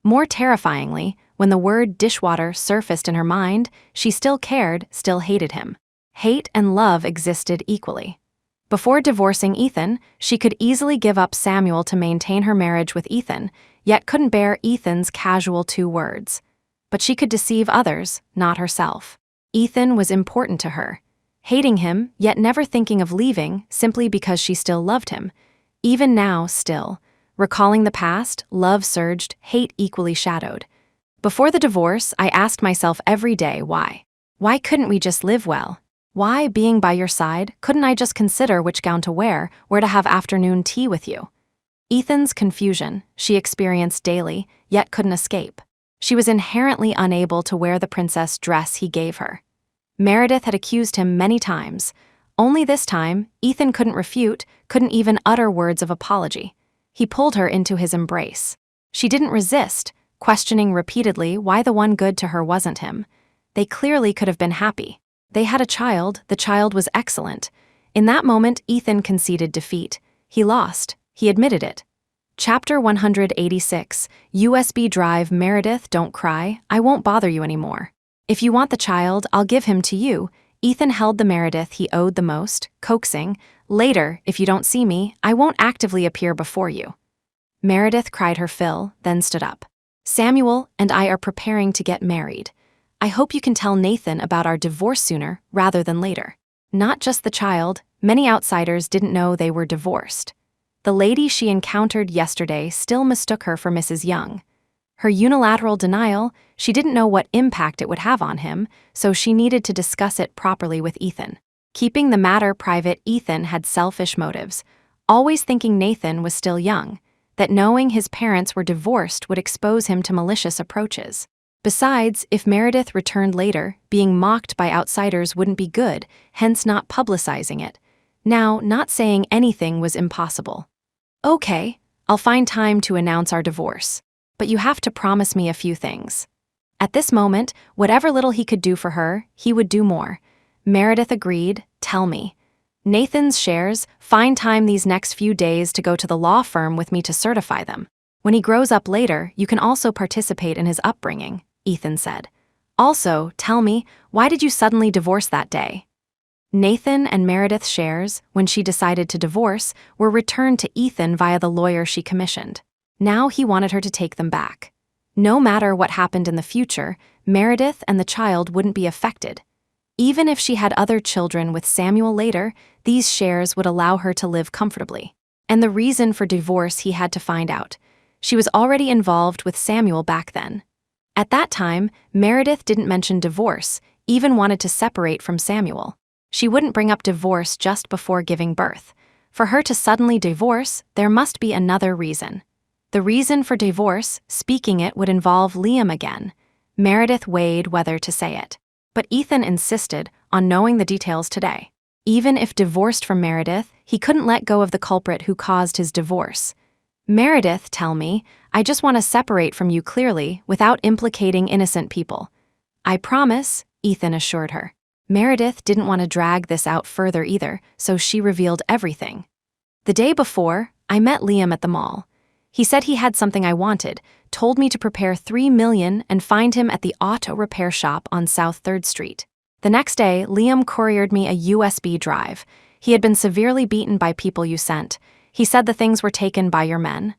More terrifyingly, when the word dishwater surfaced in her mind, she still cared, still hated him. Hate and love existed equally. Before divorcing Ethan, she could easily give up Samuel to maintain her marriage with Ethan, yet couldn't bear Ethan's casual 2 words. But she could deceive others, not herself. Ethan was important to her. Hating him, yet never thinking of leaving, simply because she still loved him. Even now, still. Recalling the past, love surged, hate equally shadowed. Before the divorce, I asked myself every day why. Why couldn't we just live well? Why, being by your side, couldn't I just consider which gown to wear, where to have afternoon tea with you? Ethan's confusion, she experienced daily, yet couldn't escape. She was inherently unable to wear the princess dress he gave her. Meredith had accused him many times. Only this time, Ethan couldn't refute, couldn't even utter words of apology. He pulled her into his embrace. She didn't resist, questioning repeatedly why the one good to her wasn't him. They clearly could have been happy. They had a child, the child was excellent. In that moment, Ethan conceded defeat. He lost. He admitted it. Chapter 186, USB drive. Meredith, don't cry. I won't bother you anymore. If you want the child, I'll give him to you. Ethan held the Meredith he owed the most, coaxing, later, if you don't see me, I won't actively appear before you. Meredith cried her fill, then stood up. Samuel and I are preparing to get married. I hope you can tell Nathan about our divorce sooner rather than later. Not just the child, many outsiders didn't know they were divorced. The lady she encountered yesterday still mistook her for Mrs. Young. Her unilateral denial, she didn't know what impact it would have on him, so she needed to discuss it properly with Ethan. Keeping the matter private, Ethan had selfish motives, always thinking Nathan was still young, that knowing his parents were divorced would expose him to malicious approaches. Besides, if Meredith returned later, being mocked by outsiders wouldn't be good, hence not publicizing it. Now, not saying anything was impossible. Okay, I'll find time to announce our divorce. But you have to promise me a few things. At this moment, whatever little he could do for her, he would do more. Meredith agreed. Tell me. Nathan's shares, find time these next few days to go to the law firm with me to certify them. When he grows up later, you can also participate in his upbringing, Ethan said. Also, tell me, why did you suddenly divorce that day? Nathan and Meredith's shares, when she decided to divorce, were returned to Ethan via the lawyer she commissioned. Now he wanted her to take them back. No matter what happened in the future, Meredith and the child wouldn't be affected. Even if she had other children with Samuel later, these shares would allow her to live comfortably. And the reason for divorce he had to find out. She was already involved with Samuel back then. At that time, Meredith didn't mention divorce, even wanted to separate from Samuel. She wouldn't bring up divorce just before giving birth. For her to suddenly divorce, there must be another reason. The reason for divorce, speaking it, would involve Liam again. Meredith weighed whether to say it. But Ethan insisted on knowing the details today. Even if divorced from Meredith, he couldn't let go of the culprit who caused his divorce. Meredith, tell me, I just want to separate from you clearly without implicating innocent people. I promise, Ethan assured her. Meredith didn't want to drag this out further either, so she revealed everything. The day before, I met Liam at the mall. He said he had something I wanted, told me to prepare $3 million and find him at the auto repair shop on South 3rd Street. The next day, Liam couriered me a USB drive. He had been severely beaten by people you sent. He said the things were taken by your men.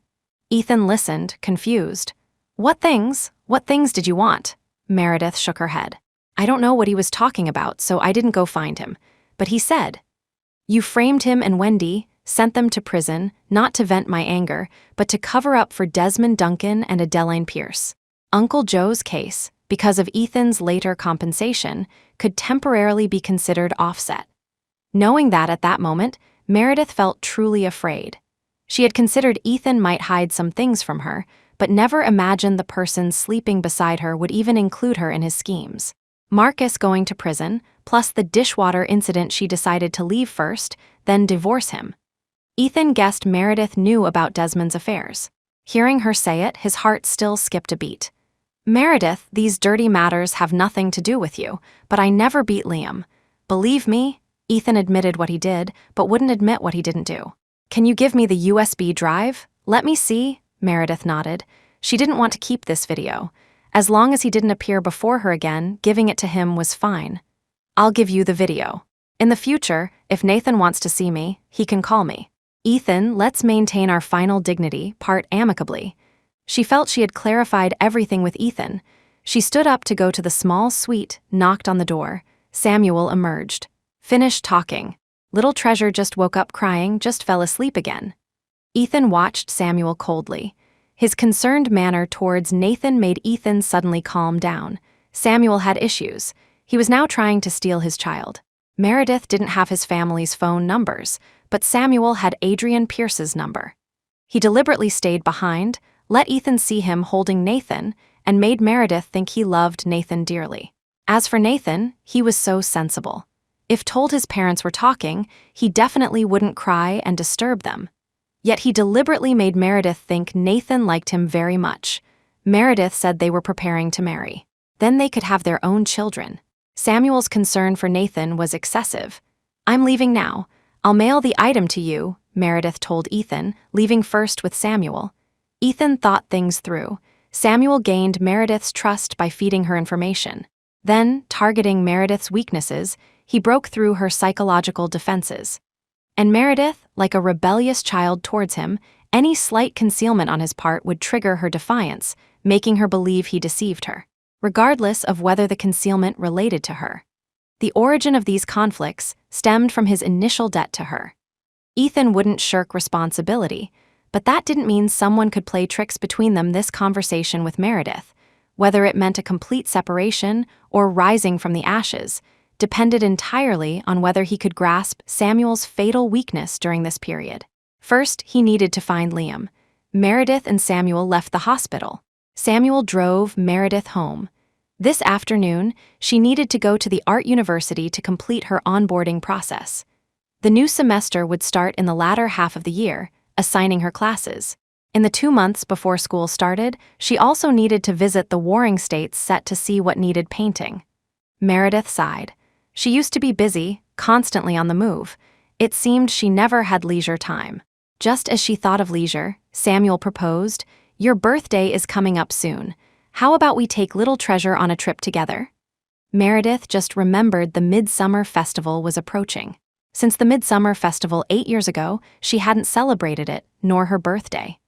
Ethan listened, confused. What things? What things did you want? Meredith shook her head. I don't know what he was talking about, so I didn't go find him. But he said, you framed him and Wendy, sent them to prison, not to vent my anger, but to cover up for Desmond Duncan and Adeline Pierce. Uncle Joe's case, because of Ethan's later compensation, could temporarily be considered offset. Knowing that at that moment, Meredith felt truly afraid. She had considered Ethan might hide some things from her, but never imagined the person sleeping beside her would even include her in his schemes. Marcus going to prison, plus the dishwater incident she decided to leave first, then divorce him. Ethan guessed Meredith knew about Desmond's affairs. Hearing her say it, his heart still skipped a beat. Meredith, these dirty matters have nothing to do with you, but I never beat Liam. Believe me, Ethan admitted what he did, but wouldn't admit what he didn't do. Can you give me the USB drive? Let me see, Meredith nodded. She didn't want to keep this video. As long as he didn't appear before her again, giving it to him was fine. I'll give you the video. In the future, if Nathan wants to see me, he can call me. Ethan, let's maintain our final dignity, part amicably. She felt she had clarified everything with Ethan. She stood up to go to the small suite, knocked on the door. Samuel emerged. Finished talking. Little Treasure just woke up crying, just fell asleep again. Ethan watched Samuel coldly. His concerned manner towards Nathan made Ethan suddenly calm down. Samuel had issues. He was now trying to steal his child. Meredith didn't have his family's phone numbers, but Samuel had Adrian Pierce's number. He deliberately stayed behind, let Ethan see him holding Nathan, and made Meredith think he loved Nathan dearly. As for Nathan, he was so sensible. If told his parents were talking, he definitely wouldn't cry and disturb them. Yet he deliberately made Meredith think Nathan liked him very much. Meredith said they were preparing to marry. Then they could have their own children. Samuel's concern for Nathan was excessive. I'm leaving now. I'll mail the item to you, Meredith told Ethan, leaving first with Samuel. Ethan thought things through. Samuel gained Meredith's trust by feeding her information. Then, targeting Meredith's weaknesses, he broke through her psychological defenses. And Meredith, like a rebellious child towards him, any slight concealment on his part would trigger her defiance, making her believe he deceived her, regardless of whether the concealment related to her. The origin of these conflicts stemmed from his initial debt to her. Ethan wouldn't shirk responsibility, but that didn't mean someone could play tricks between them. This conversation with Meredith, whether it meant a complete separation or rising from the ashes, depended entirely on whether he could grasp Samuel's fatal weakness during this period. First, he needed to find Liam. Meredith and Samuel left the hospital. Samuel drove Meredith home. This afternoon, she needed to go to the art university to complete her onboarding process. The new semester would start in the latter half of the year, assigning her classes. In the 2 months before school started, she also needed to visit the warring states set to see what needed painting. Meredith sighed. She used to be busy, constantly on the move. It seemed she never had leisure time. Just as she thought of leisure, Samuel proposed, "Your birthday is coming up soon. How about we take Little Treasure on a trip together?" Meredith just remembered the Midsummer Festival was approaching. Since the Midsummer Festival 8 years ago, she hadn't celebrated it, nor her birthday.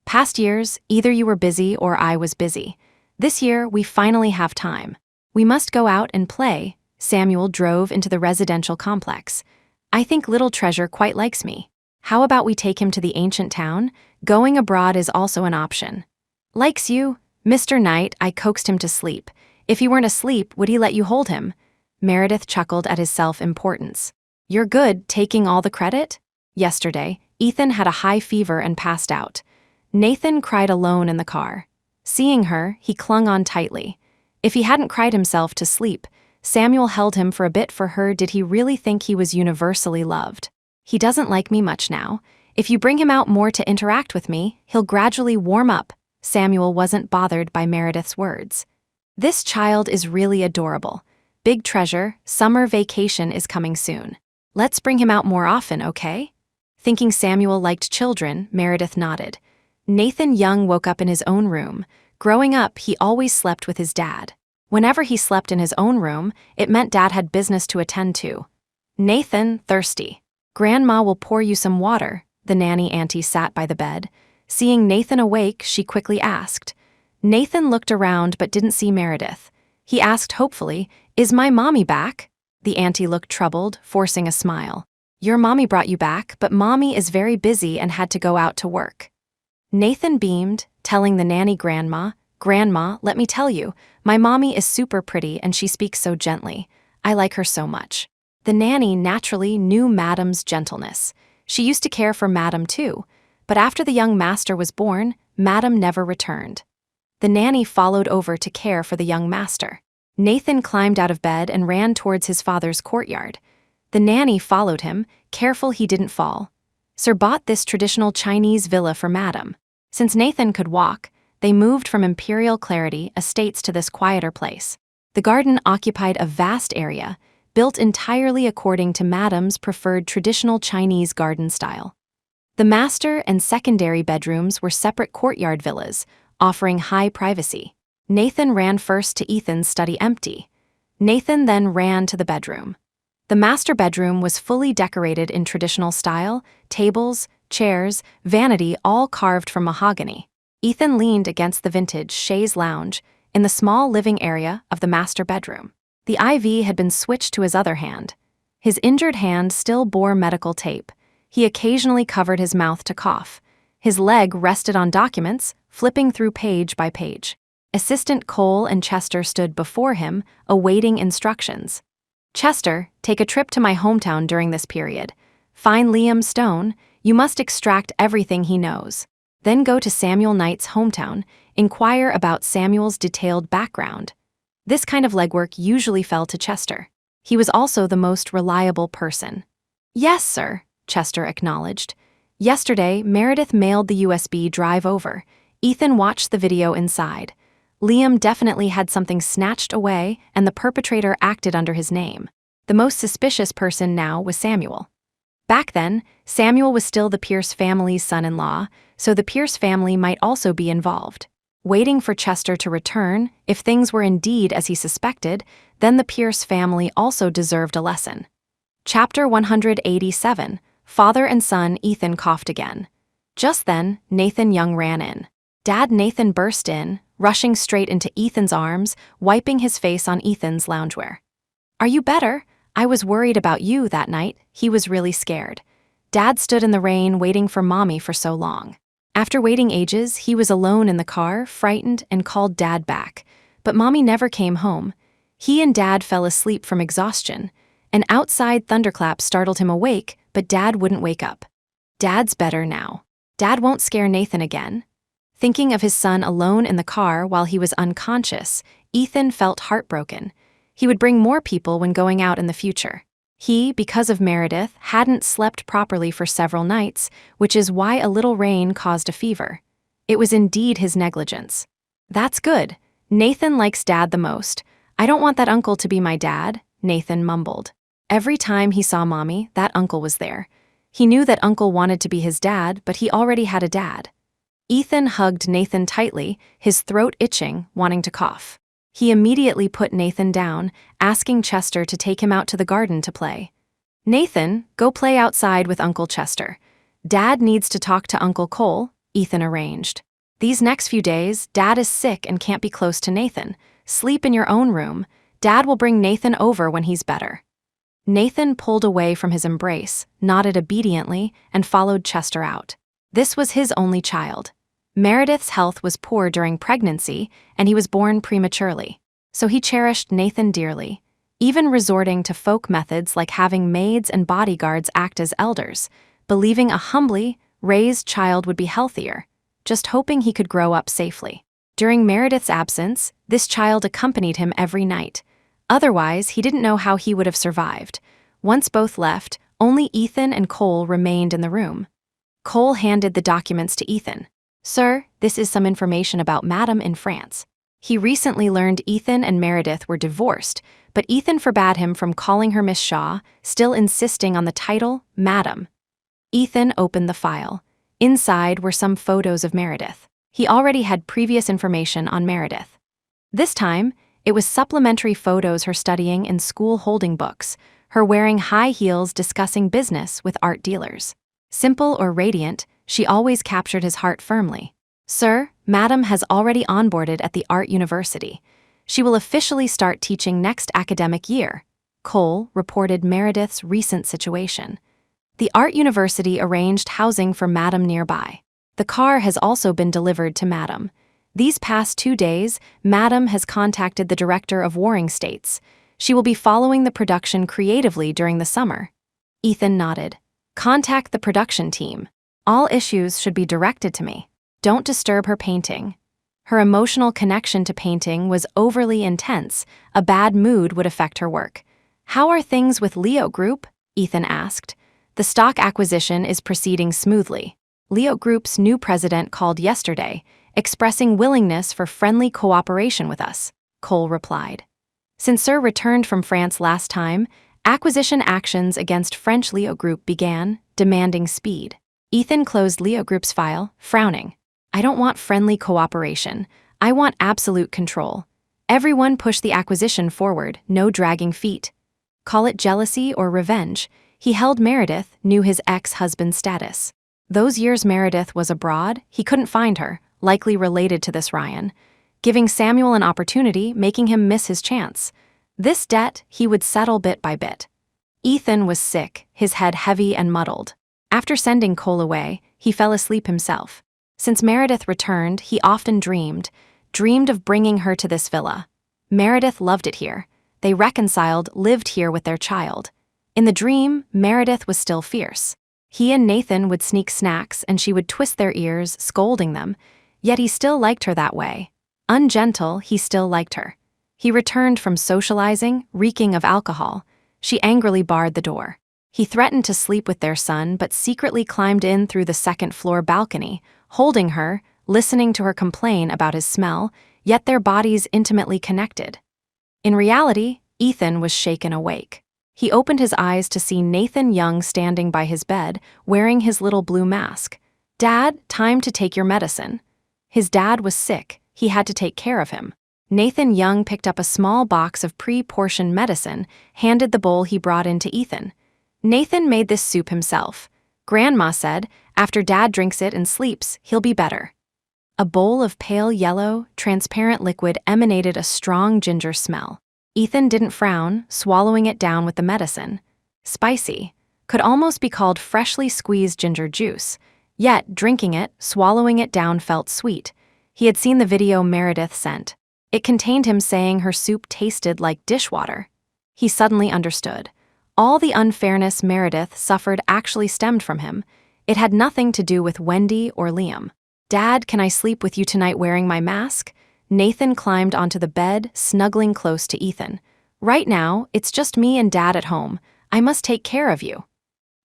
Past years, either you were busy or I was busy. This year, we finally have time. We must go out and play. Samuel drove into the residential complex. I think Little Treasure quite likes me. How about we take him to the ancient town? Going abroad is also an option. Likes you? Mr. Knight, I coaxed him to sleep. If he weren't asleep, would he let you hold him? Meredith chuckled at his self-importance. You're good, taking all the credit? Yesterday, Ethan had a high fever and passed out. Nathan cried alone in the car. Seeing her, he clung on tightly. If he hadn't cried himself to sleep, Samuel held him for a bit. For her, did he really think he was universally loved? He doesn't like me much now. If you bring him out more to interact with me, he'll gradually warm up. Samuel wasn't bothered by Meredith's words. This child is really adorable. Big treasure, summer vacation is coming soon. Let's bring him out more often, okay? Thinking Samuel liked children, Meredith nodded. Nathan Young woke up in his own room. Growing up, he always slept with his dad. Whenever he slept in his own room, it meant Dad had business to attend to. Nathan, thirsty. Grandma will pour you some water. The nanny auntie sat by the bed. Seeing Nathan awake, she quickly asked. Nathan looked around but didn't see Meredith. He asked hopefully, "Is my mommy back?" The auntie looked troubled, forcing a smile. "Your mommy brought you back, but mommy is very busy and had to go out to work." Nathan beamed, telling the nanny grandma, "Grandma, let me tell you, my mommy is super pretty and she speaks so gently. I like her so much." The nanny naturally knew Madam's gentleness. She used to care for Madam too, but after the young master was born, Madam never returned. The nanny followed over to care for the young master. Nathan climbed out of bed and ran towards his father's courtyard. The nanny followed him, careful he didn't fall. Sir bought this traditional Chinese villa for Madam. Since Nathan could walk, they moved from Imperial Clarity estates to this quieter place. The garden occupied a vast area, built entirely according to Madam's preferred traditional Chinese garden style. The master and secondary bedrooms were separate courtyard villas, offering high privacy. Nathan ran first to Ethan's study empty. Nathan then ran to the bedroom. The master bedroom was fully decorated in traditional style, tables, chairs, vanity all carved from mahogany. Ethan leaned against the vintage chaise lounge in the small living area of the master bedroom. The IV had been switched to his other hand. His injured hand still bore medical tape. He occasionally covered his mouth to cough. His leg rested on documents, flipping through page by page. Assistant Cole and Chester stood before him, awaiting instructions. "Chester, take a trip to my hometown during this period. Find Liam Stone. You must extract everything he knows. Then go to Samuel Knight's hometown, inquire about Samuel's detailed background." This kind of legwork usually fell to Chester. He was also the most reliable person. "Yes, sir," Chester acknowledged. "Yesterday, Meredith mailed the USB drive over. Ethan watched the video inside. Liam definitely had something snatched away, and the perpetrator acted under his name. The most suspicious person now was Samuel. Back then, Samuel was still the Pierce family's son-in-law, so the Pierce family might also be involved. Waiting for Chester to return, if things were indeed as he suspected, then the Pierce family also deserved a lesson. Chapter 187, Father and Son. Ethan coughed again. Just then, Nathan Young ran in. Dad Nathan burst in, rushing straight into Ethan's arms, wiping his face on Ethan's loungewear. "Are you better? I was worried about you that night." He was really scared. Dad stood in the rain waiting for Mommy for so long. After waiting ages, he was alone in the car, frightened, and called Dad back. But Mommy never came home. He and Dad fell asleep from exhaustion. An outside thunderclap startled him awake, but Dad wouldn't wake up. Dad's better now. Dad won't scare Nathan again. Thinking of his son alone in the car while he was unconscious, Ethan felt heartbroken. He would bring more people when going out in the future. He, because of Meredith, hadn't slept properly for several nights, which is why a little rain caused a fever. It was indeed his negligence. "That's good. Nathan likes Dad the most. I don't want that uncle to be my dad," Nathan mumbled. Every time he saw Mommy, that uncle was there. He knew that uncle wanted to be his dad, but he already had a dad. Ethan hugged Nathan tightly, his throat itching, wanting to cough. He immediately put Nathan down, asking Chester to take him out to the garden to play. "Nathan, go play outside with Uncle Chester. Dad needs to talk to Uncle Cole," Ethan arranged. "These next few days, Dad is sick and can't be close to Nathan. Sleep in your own room. Dad will bring Nathan over when he's better." Nathan pulled away from his embrace, nodded obediently, and followed Chester out. This was his only child. Meredith's health was poor during pregnancy, and he was born prematurely. So he cherished Nathan dearly, even resorting to folk methods like having maids and bodyguards act as elders, believing a humbly raised child would be healthier, just hoping he could grow up safely. During Meredith's absence, this child accompanied him every night. Otherwise, he didn't know how he would have survived. Once both left, only Ethan and Cole remained in the room. Cole handed the documents to Ethan. "Sir, this is some information about Madame in France." He recently learned Ethan and Meredith were divorced, but Ethan forbade him from calling her Miss Shaw, still insisting on the title, Madam. Ethan opened the file. Inside were some photos of Meredith. He already had previous information on Meredith. This time, it was supplementary photos her studying in school holding books, her wearing high heels discussing business with art dealers. Simple or radiant, she always captured his heart firmly. "Sir, Madam has already onboarded at the Art University. She will officially start teaching next academic year." Cole reported Meredith's recent situation. The Art University arranged housing for Madam nearby. The car has also been delivered to Madam. These past 2 days, Madam has contacted the director of Warring States. She will be following the production creatively during the summer. Ethan nodded. "Contact the production team. All issues should be directed to me. Don't disturb her painting." Her emotional connection to painting was overly intense. A bad mood would affect her work. "How are things with Leo Group?" Ethan asked. "The stock acquisition is proceeding smoothly. Leo Group's new president called yesterday, expressing willingness for friendly cooperation with us," Cole replied. Since Sir returned from France last time, acquisition actions against French Leo Group began, demanding speed. Ethan closed Leo Group's file, frowning. "I don't want friendly cooperation. I want absolute control. Everyone push the acquisition forward, no dragging feet." Call it jealousy or revenge, he held Meredith, knew his ex-husband's status. Those years Meredith was abroad, he couldn't find her, likely related to this Ryan, giving Samuel an opportunity, making him miss his chance. This debt he would settle bit by bit. Ethan was sick, his head heavy and muddled. After sending Cole away, he fell asleep himself. Since Meredith returned, he often dreamed of bringing her to this villa. Meredith loved it here. They reconciled, lived here with their child. In the dream, Meredith was still fierce. He and Nathan would sneak snacks and she would twist their ears, scolding them, yet he still liked her that way. Ungentle, he still liked her. He returned from socializing, reeking of alcohol. She angrily barred the door. He threatened to sleep with their son but secretly climbed in through the second-floor balcony, holding her, listening to her complain about his smell, yet their bodies intimately connected. In reality, Ethan was shaken awake. He opened his eyes to see Nathan Young standing by his bed, wearing his little blue mask. "Dad, time to take your medicine." His dad was sick, he had to take care of him. Nathan Young picked up a small box of pre-portioned medicine, handed the bowl he brought in to Ethan. "Nathan made this soup himself. Grandma said, after Dad drinks it and sleeps, he'll be better." A bowl of pale yellow, transparent liquid emanated a strong ginger smell. Ethan didn't frown, swallowing it down with the medicine. Spicy. Could almost be called freshly squeezed ginger juice. Yet, drinking it, swallowing it down felt sweet. He had seen the video Meredith sent. It contained him saying her soup tasted like dishwater. He suddenly understood. All the unfairness Meredith suffered actually stemmed from him. It had nothing to do with Wendy or Liam. "Dad, can I sleep with you tonight wearing my mask?" Nathan climbed onto the bed, snuggling close to Ethan. "Right now, it's just me and Dad at home. I must take care of you."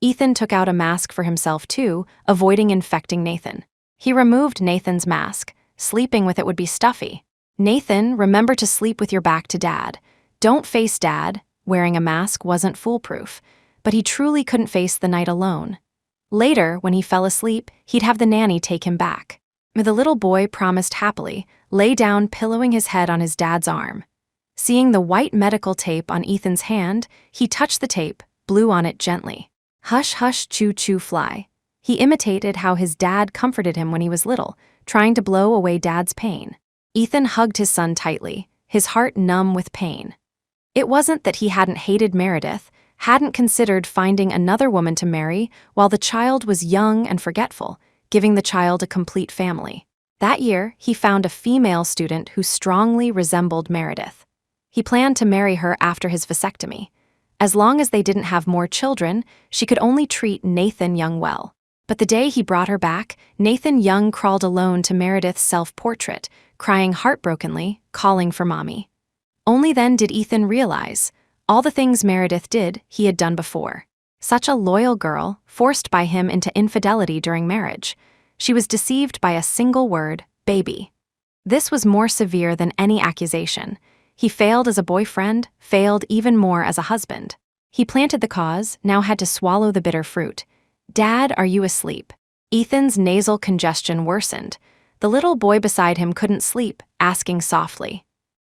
Ethan took out a mask for himself too, avoiding infecting Nathan. He removed Nathan's mask. Sleeping with it would be stuffy. "Nathan, remember to sleep with your back to Dad. Don't face Dad." Wearing a mask wasn't foolproof, but he truly couldn't face the night alone. Later, when he fell asleep, he'd have the nanny take him back. The little boy promised happily, lay down pillowing his head on his dad's arm. Seeing the white medical tape on Ethan's hand, he touched the tape, blew on it gently. "Hush, hush, choo, choo, fly." He imitated how his dad comforted him when he was little, trying to blow away Dad's pain. Ethan hugged his son tightly, his heart numb with pain. It wasn't that he hadn't hated Meredith, hadn't considered finding another woman to marry while the child was young and forgetful, giving the child a complete family. That year, he found a female student who strongly resembled Meredith. He planned to marry her after his vasectomy. As long as they didn't have more children, she could only treat Nathan Young well. But the day he brought her back, Nathan Young crawled alone to Meredith's self-portrait, crying heartbrokenly, calling for mommy. Only then did Ethan realize all the things Meredith did, he had done before. Such a loyal girl, forced by him into infidelity during marriage. She was deceived by a single word, baby. This was more severe than any accusation. He failed as a boyfriend, failed even more as a husband. He planted the cause, now had to swallow the bitter fruit. Dad, are you asleep? Ethan's nasal congestion worsened. The little boy beside him couldn't sleep, asking softly.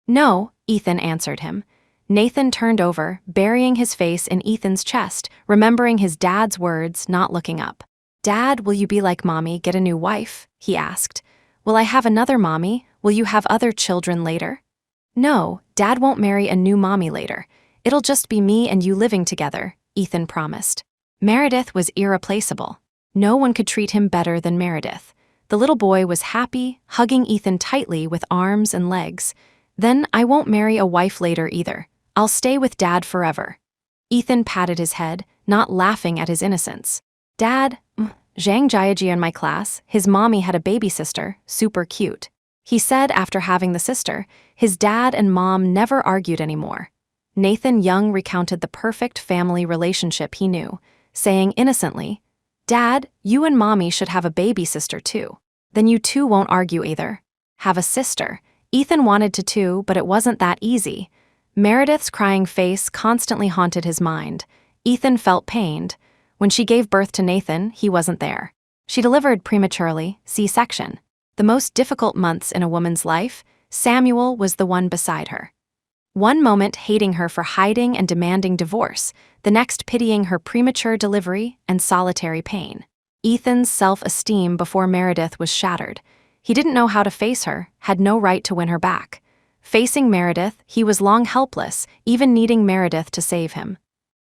No, Ethan answered him. Nathan turned over, burying his face in Ethan's chest, remembering his dad's words, not looking up. Dad, will you be like Mommy, get a new wife? He asked. Will I have another mommy? Will you have other children later? No, Dad won't marry a new mommy later. It'll just be me and you living together, Ethan promised. Meredith was irreplaceable. No one could treat him better than Meredith. The little boy was happy, hugging Ethan tightly with arms and legs. Then I won't marry a wife later either. I'll stay with Dad forever. Ethan patted his head, not laughing at his innocence. Dad, Zhang Jiaji in my class, his mommy had a baby sister, super cute. He said after having the sister, his dad and mom never argued anymore. Nathan Young recounted the perfect family relationship he knew, saying innocently, Dad, you and Mommy should have a baby sister too. Then you two won't argue either. Have a sister. Ethan wanted to too, but it wasn't that easy. Meredith's crying face constantly haunted his mind. Ethan felt pained. When she gave birth to Nathan, he wasn't there. She delivered prematurely, C-section. The most difficult months in a woman's life, Samuel was the one beside her. One moment hating her for hiding and demanding divorce, the next pitying her premature delivery and solitary pain. Ethan's self-esteem before Meredith was shattered. He didn't know how to face her, had no right to win her back. Facing Meredith, he was long helpless, even needing Meredith to save him.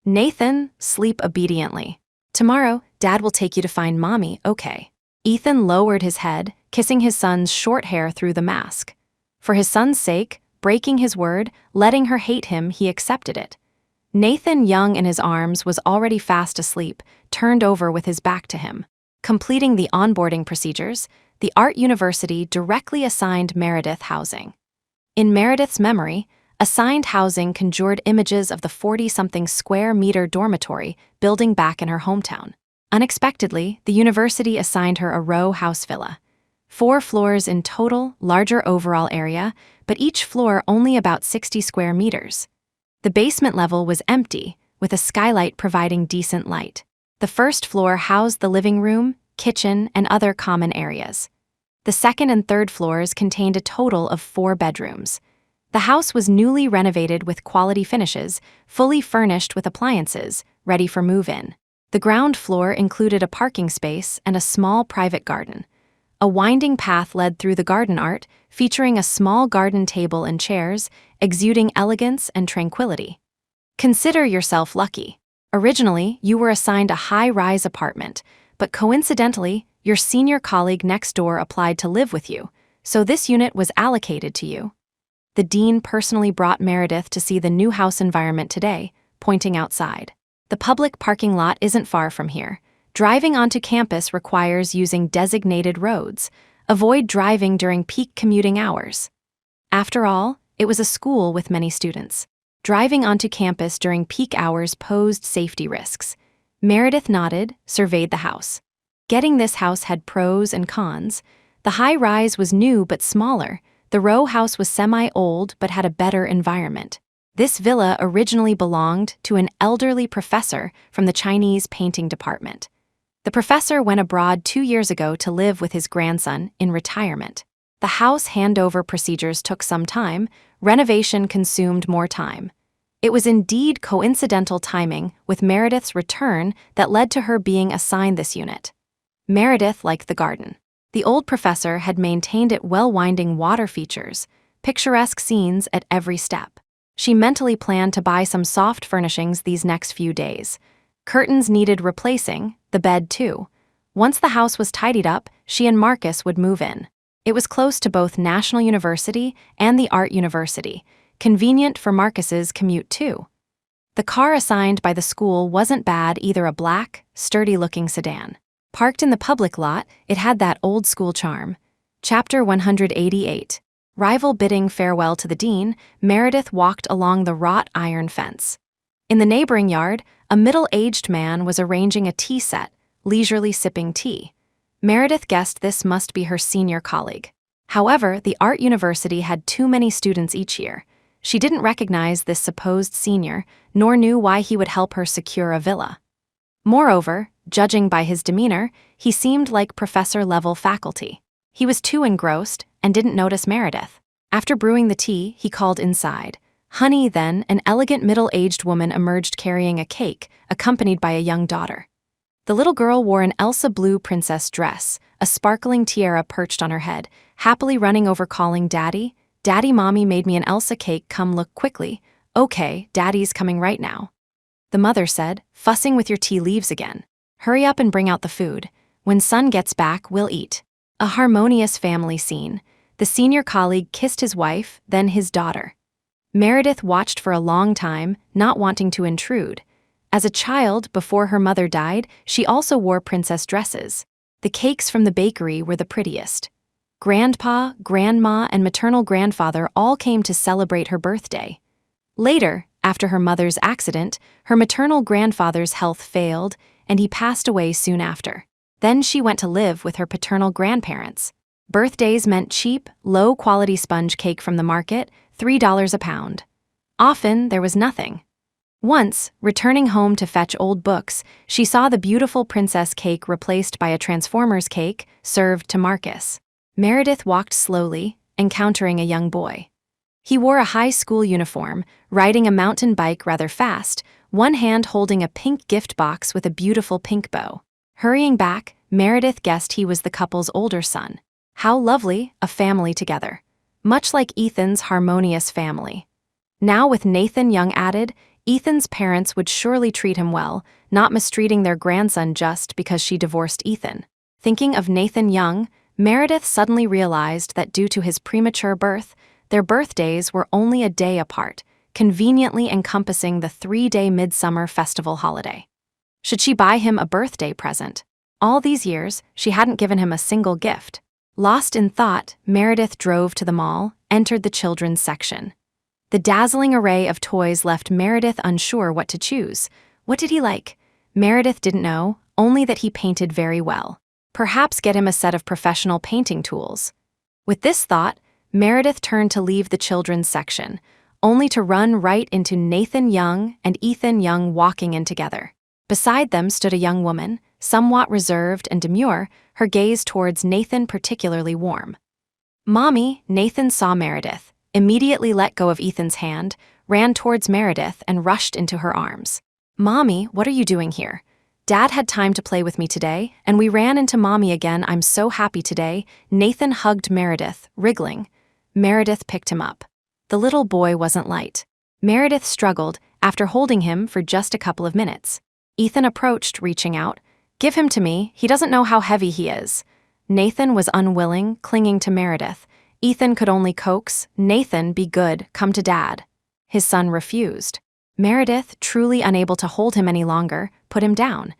Nathan, sleep obediently. Tomorrow, Dad will take you to find Mommy, okay? Ethan lowered his head, kissing his son's short hair through the mask. For his son's sake, breaking his word, letting her hate him, he accepted it. Nathan Young in his arms was already fast asleep, turned over with his back to him. Completing the onboarding procedures, the Art University directly assigned Meredith housing. In Meredith's memory, assigned housing conjured images of the 40-something square meter dormitory building back in her hometown. Unexpectedly, the university assigned her a row house villa. 4 floors in total, larger overall area, but each floor only about 60 square meters. The basement level was empty, with a skylight providing decent light. The first floor housed the living room, kitchen, and other common areas. The second and third floors contained a total of 4 bedrooms. The house was newly renovated with quality finishes, fully furnished with appliances, ready for move-in. The ground floor included a parking space and a small private garden. A winding path led through the garden art, featuring a small garden table and chairs, exuding elegance and tranquility. Consider yourself lucky. Originally, you were assigned a high-rise apartment, but coincidentally, your senior colleague next door applied to live with you, so this unit was allocated to you. The dean personally brought Meredith to see the new house environment today, pointing outside. The public parking lot isn't far from here. Driving onto campus requires using designated roads. Avoid driving during peak commuting hours. After all, it was a school with many students. Driving onto campus during peak hours posed safety risks. Meredith nodded, surveyed the house. Getting this house had pros and cons. The high-rise was new but smaller. The row house was semi-old but had a better environment. This villa originally belonged to an elderly professor from the Chinese painting department. The professor went abroad 2 years ago to live with his grandson in retirement. The house handover procedures took some time. Renovation consumed more time. It was indeed coincidental timing with Meredith's return that led to her being assigned this unit. Meredith liked the garden. The old professor had maintained it well-winding water features, picturesque scenes at every step. She mentally planned to buy some soft furnishings these next few days. Curtains needed replacing, the bed too. Once the house was tidied up, she and Marcus would move in. It was close to both National University and the Art University, convenient for Marcus's commute too. The car assigned by the school wasn't bad either, a black, sturdy-looking sedan. Parked in the public lot, it had that old-school charm. Chapter 188. Rival bidding farewell to the dean, Meredith walked along the wrought iron fence. In the neighboring yard, a middle-aged man was arranging a tea set, leisurely sipping tea. Meredith guessed this must be her senior colleague. However, the art university had too many students each year. She didn't recognize this supposed senior, nor knew why he would help her secure a villa. Moreover, judging by his demeanor, he seemed like professor-level faculty. He was too engrossed and didn't notice Meredith. After brewing the tea, he called inside. "Honey," then, an elegant middle-aged woman emerged carrying a cake, accompanied by a young daughter. The little girl wore an Elsa blue princess dress, a sparkling tiara perched on her head, happily running over calling, "Daddy, Daddy, Mommy made me an Elsa cake, come look quickly." "Okay, Daddy's coming right now," the mother said, "fussing with your tea leaves again. Hurry up and bring out the food. When son gets back, we'll eat." A harmonious family scene. The senior colleague kissed his wife, then his daughter. Meredith watched for a long time, not wanting to intrude. As a child, before her mother died, she also wore princess dresses. The cakes from the bakery were the prettiest. Grandpa, grandma, and maternal grandfather all came to celebrate her birthday. Later, after her mother's accident, her maternal grandfather's health failed, and he passed away soon after. Then she went to live with her paternal grandparents. Birthdays meant cheap, low-quality sponge cake from the market, $3 a pound. Often, there was nothing. Once, returning home to fetch old books, she saw the beautiful princess cake replaced by a Transformers cake served to Marcus. Meredith walked slowly, encountering a young boy. He wore a high school uniform, riding a mountain bike rather fast, one hand holding a pink gift box with a beautiful pink bow. Hurrying back, Meredith guessed he was the couple's older son. How lovely, a family together. Much like Ethan's harmonious family. Now with Nathan Young added, Ethan's parents would surely treat him well, not mistreating their grandson just because she divorced Ethan. Thinking of Nathan Young, Meredith suddenly realized that due to his premature birth, their birthdays were only a day apart, conveniently encompassing the 3-day midsummer festival holiday. Should she buy him a birthday present? All these years, she hadn't given him a single gift. Lost in thought, Meredith drove to the mall, entered the children's section. The dazzling array of toys left Meredith unsure what to choose. What did he like? Meredith didn't know, only that he painted very well. Perhaps get him a set of professional painting tools. With this thought, Meredith turned to leave the children's section, only to run right into Nathan Young and Ethan Young walking in together. Beside them stood a young woman, somewhat reserved and demure, her gaze towards Nathan particularly warm. "Mommy," Nathan saw Meredith, immediately let go of Ethan's hand, ran towards Meredith and rushed into her arms. "Mommy, what are you doing here? Dad had time to play with me today, and we ran into Mommy again. I'm so happy today." Nathan hugged Meredith, wriggling. Meredith picked him up. The little boy wasn't light. Meredith struggled after holding him for just a couple of minutes. Ethan approached, reaching out. "Give him to me, he doesn't know how heavy he is." Nathan was unwilling, clinging to Meredith. Ethan could only coax, "Nathan, be good, come to Dad." His son refused. Meredith, truly unable to hold him any longer, put him down.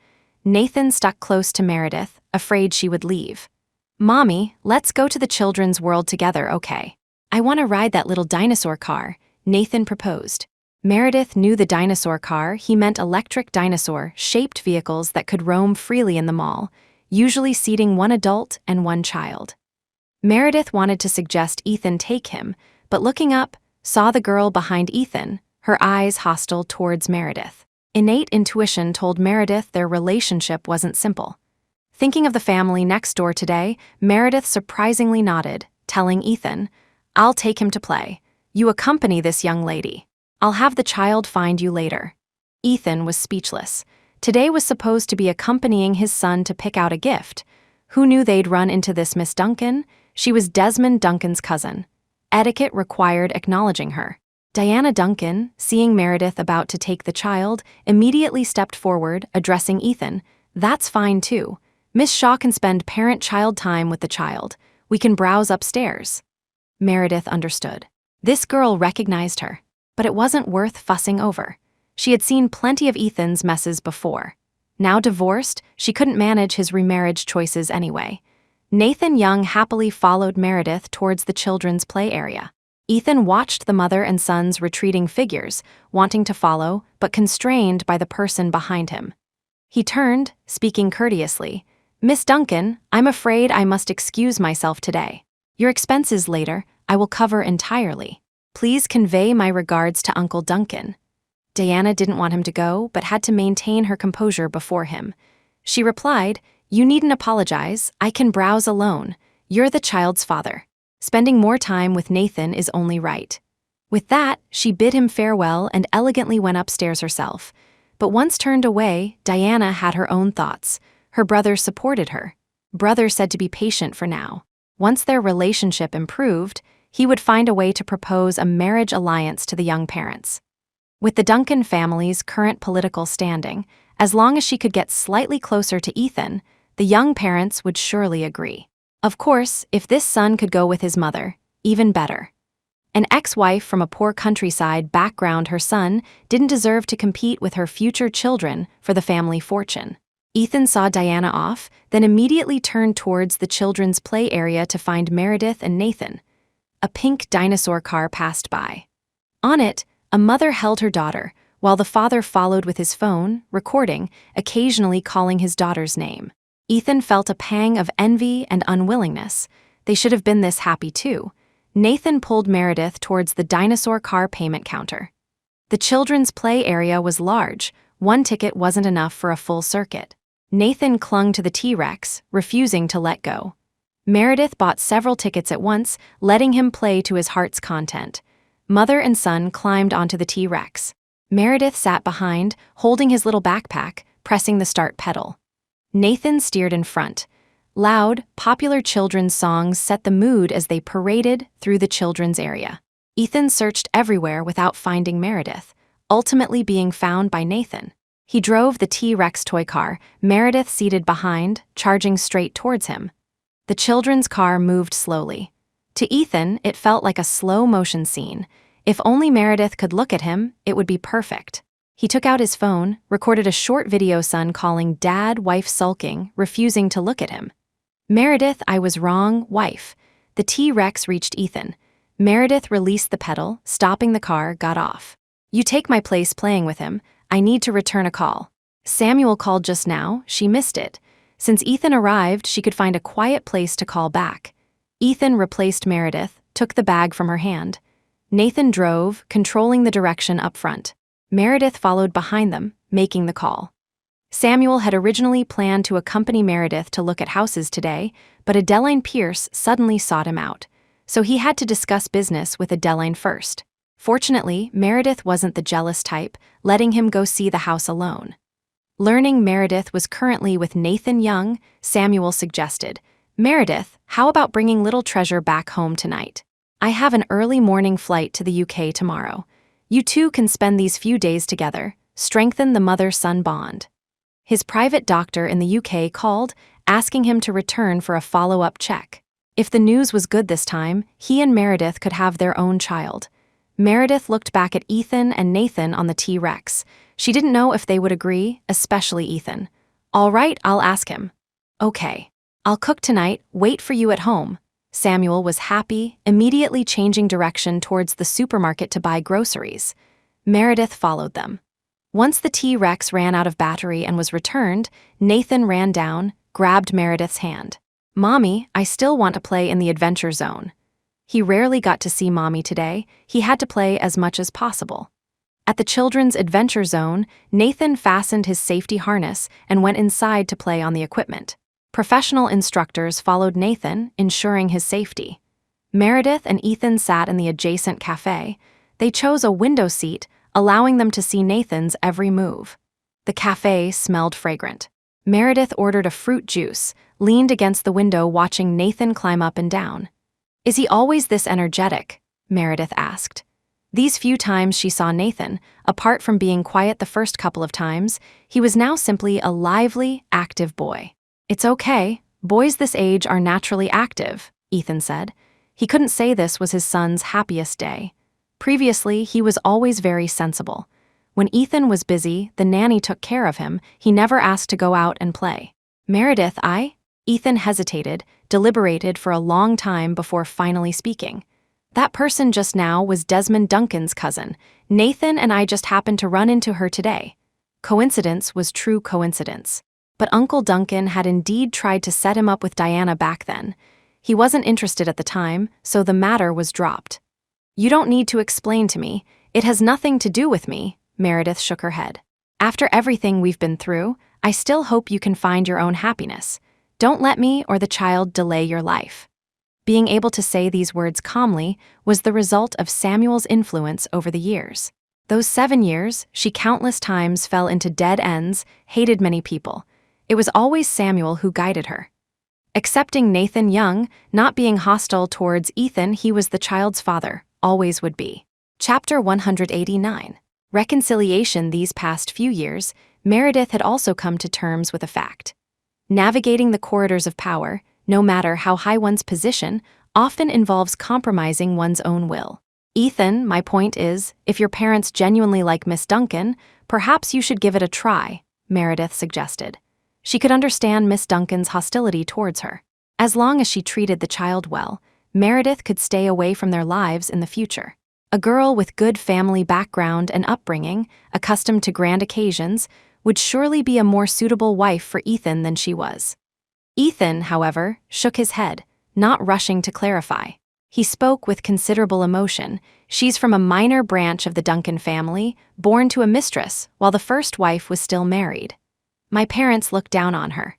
Nathan stuck close to Meredith, afraid she would leave. "Mommy, let's go to the children's world together, okay? I want to ride that little dinosaur car," Nathan proposed. Meredith knew the dinosaur car, he meant electric dinosaur-shaped vehicles that could roam freely in the mall, usually seating one adult and one child. Meredith wanted to suggest Ethan take him, but looking up, saw the girl behind Ethan, her eyes hostile towards Meredith. Innate intuition told Meredith their relationship wasn't simple. Thinking of the family next door today, Meredith surprisingly nodded, telling Ethan, "I'll take him to play. You accompany this young lady. I'll have the child find you later." Ethan was speechless. Today was supposed to be accompanying his son to pick out a gift. Who knew they'd run into this Miss Duncan? She was Desmond Duncan's cousin. Etiquette required acknowledging her. Diana Duncan, seeing Meredith about to take the child, immediately stepped forward, addressing Ethan. "That's fine too. Miss Shaw can spend parent-child time with the child. We can browse upstairs." Meredith understood. This girl recognized her, but it wasn't worth fussing over. She had seen plenty of Ethan's messes before. Now divorced, she couldn't manage his remarriage choices anyway. Nathan Young happily followed Meredith towards the children's play area. Ethan watched the mother and son's retreating figures, wanting to follow, but constrained by the person behind him. He turned, speaking courteously. "Miss Duncan, I'm afraid I must excuse myself today. Your expenses later, I will cover entirely. Please convey my regards to Uncle Duncan." Diana didn't want him to go, but had to maintain her composure before him. She replied, "You needn't apologize, I can browse alone. You're the child's father. Spending more time with Nathan is only right." With that, she bid him farewell and elegantly went upstairs herself. But once turned away, Diana had her own thoughts. Her brother supported her. Brother said to be patient for now. Once their relationship improved, he would find a way to propose a marriage alliance to the young parents. With the Duncan family's current political standing, as long as she could get slightly closer to Ethan, the young parents would surely agree. Of course, if this son could go with his mother, even better. An ex-wife from a poor countryside background, her son didn't deserve to compete with her future children for the family fortune. Ethan saw Diana off, then immediately turned towards the children's play area to find Meredith and Nathan. A pink dinosaur car passed by. On it, a mother held her daughter, while the father followed with his phone, recording, occasionally calling his daughter's name. Ethan felt a pang of envy and unwillingness. They should have been this happy too. Nathan pulled Meredith towards the dinosaur car payment counter. The children's play area was large. One ticket wasn't enough for a full circuit. Nathan clung to the T-Rex, refusing to let go. Meredith bought several tickets at once, letting him play to his heart's content. Mother and son climbed onto the T-Rex. Meredith sat behind, holding his little backpack, pressing the start pedal. Nathan steered in front. Loud, popular children's songs set the mood as they paraded through the children's area. Ethan searched everywhere without finding Meredith, ultimately being found by Nathan. He drove the T-Rex toy car, Meredith seated behind, charging straight towards him. The children's car moved slowly. To Ethan, it felt like a slow-motion scene. If only Meredith could look at him, it would be perfect. He took out his phone, recorded a short video, son calling dad, wife sulking, refusing to look at him. "Meredith, I was wrong, wife." The T-Rex reached Ethan. Meredith released the pedal, stopping the car, got off. "You take my place playing with him. I need to return a call. Samuel called just now, she missed it. Since Ethan arrived, she could find a quiet place to call back." Ethan replaced Meredith, took the bag from her hand. Nathan drove, controlling the direction up front. Meredith followed behind them, making the call. Samuel had originally planned to accompany Meredith to look at houses today, but Adeline Pierce suddenly sought him out, so he had to discuss business with Adeline first. Fortunately, Meredith wasn't the jealous type, letting him go see the house alone. Learning Meredith was currently with Nathan Young, Samuel suggested, "Meredith, how about bringing little treasure back home tonight? I have an early morning flight to the UK tomorrow. You two can spend these few days together, strengthen the mother-son bond." His private doctor in the UK called, asking him to return for a follow-up check. If the news was good this time, he and Meredith could have their own child. Meredith looked back at Ethan and Nathan on the T-Rex. She didn't know if they would agree, especially Ethan. "All right, I'll ask him." "Okay. I'll cook tonight, wait for you at home." Samuel was happy, immediately changing direction towards the supermarket to buy groceries. Meredith followed them. Once the T-Rex ran out of battery and was returned, Nathan ran down, grabbed Meredith's hand. "Mommy, I still want to play in the adventure zone." He rarely got to see Mommy today. He had to play as much as possible. At the children's adventure zone, Nathan fastened his safety harness and went inside to play on the equipment. Professional instructors followed Nathan, ensuring his safety. Meredith and Ethan sat in the adjacent cafe. They chose a window seat, allowing them to see Nathan's every move. The cafe smelled fragrant. Meredith ordered a fruit juice, leaned against the window watching Nathan climb up and down. "Is he always this energetic?" Meredith asked. These few times she saw Nathan, apart from being quiet the first couple of times, he was now simply a lively, active boy. "It's okay, boys this age are naturally active," Ethan said. He couldn't say this was his son's happiest day. Previously, he was always very sensible. When Ethan was busy, the nanny took care of him. He never asked to go out and play. "Meredith, Ethan hesitated, deliberated for a long time before finally speaking. That person just now was Desmond Duncan's cousin. Nathan and I just happened to run into her today. Coincidence was true coincidence. But Uncle Duncan had indeed tried to set him up with Diana back then. He wasn't interested at the time, so the matter was dropped. You don't need to explain to me. It has nothing to do with me, Meredith shook her head. After everything we've been through, I still hope you can find your own happiness. Don't let me or the child delay your life. Being able to say these words calmly was the result of Samuel's influence over the years. Those 7 years, she countless times fell into dead ends, hated many people. It was always Samuel who guided her. Accepting Nathan Young, not being hostile towards Ethan, he was the child's father, always would be. Chapter 189. Reconciliation. These past few years, Meredith had also come to terms with a fact. Navigating the corridors of power, no matter how high one's position, often involves compromising one's own will. Ethan, my point is, if your parents genuinely like Miss Duncan, perhaps you should give it a try, Meredith suggested. She could understand Miss Duncan's hostility towards her. As long as she treated the child well, Meredith could stay away from their lives in the future. A girl with good family background and upbringing, accustomed to grand occasions, would surely be a more suitable wife for Ethan than she was. Ethan, however, shook his head, not rushing to clarify. He spoke with considerable emotion. She's from a minor branch of the Duncan family, born to a mistress, while the first wife was still married. My parents looked down on her.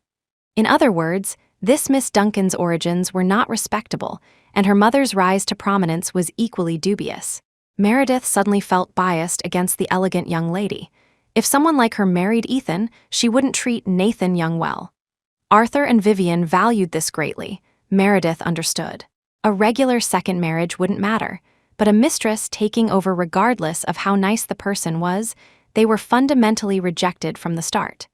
In other words, this Miss Duncan's origins were not respectable, and her mother's rise to prominence was equally dubious. Meredith suddenly felt biased against the elegant young lady. If someone like her married Ethan, she wouldn't treat Nathan Young well. Arthur and Vivian valued this greatly. Meredith understood. A regular second marriage wouldn't matter, but a mistress taking over regardless of how nice the person was, they were fundamentally rejected from the start.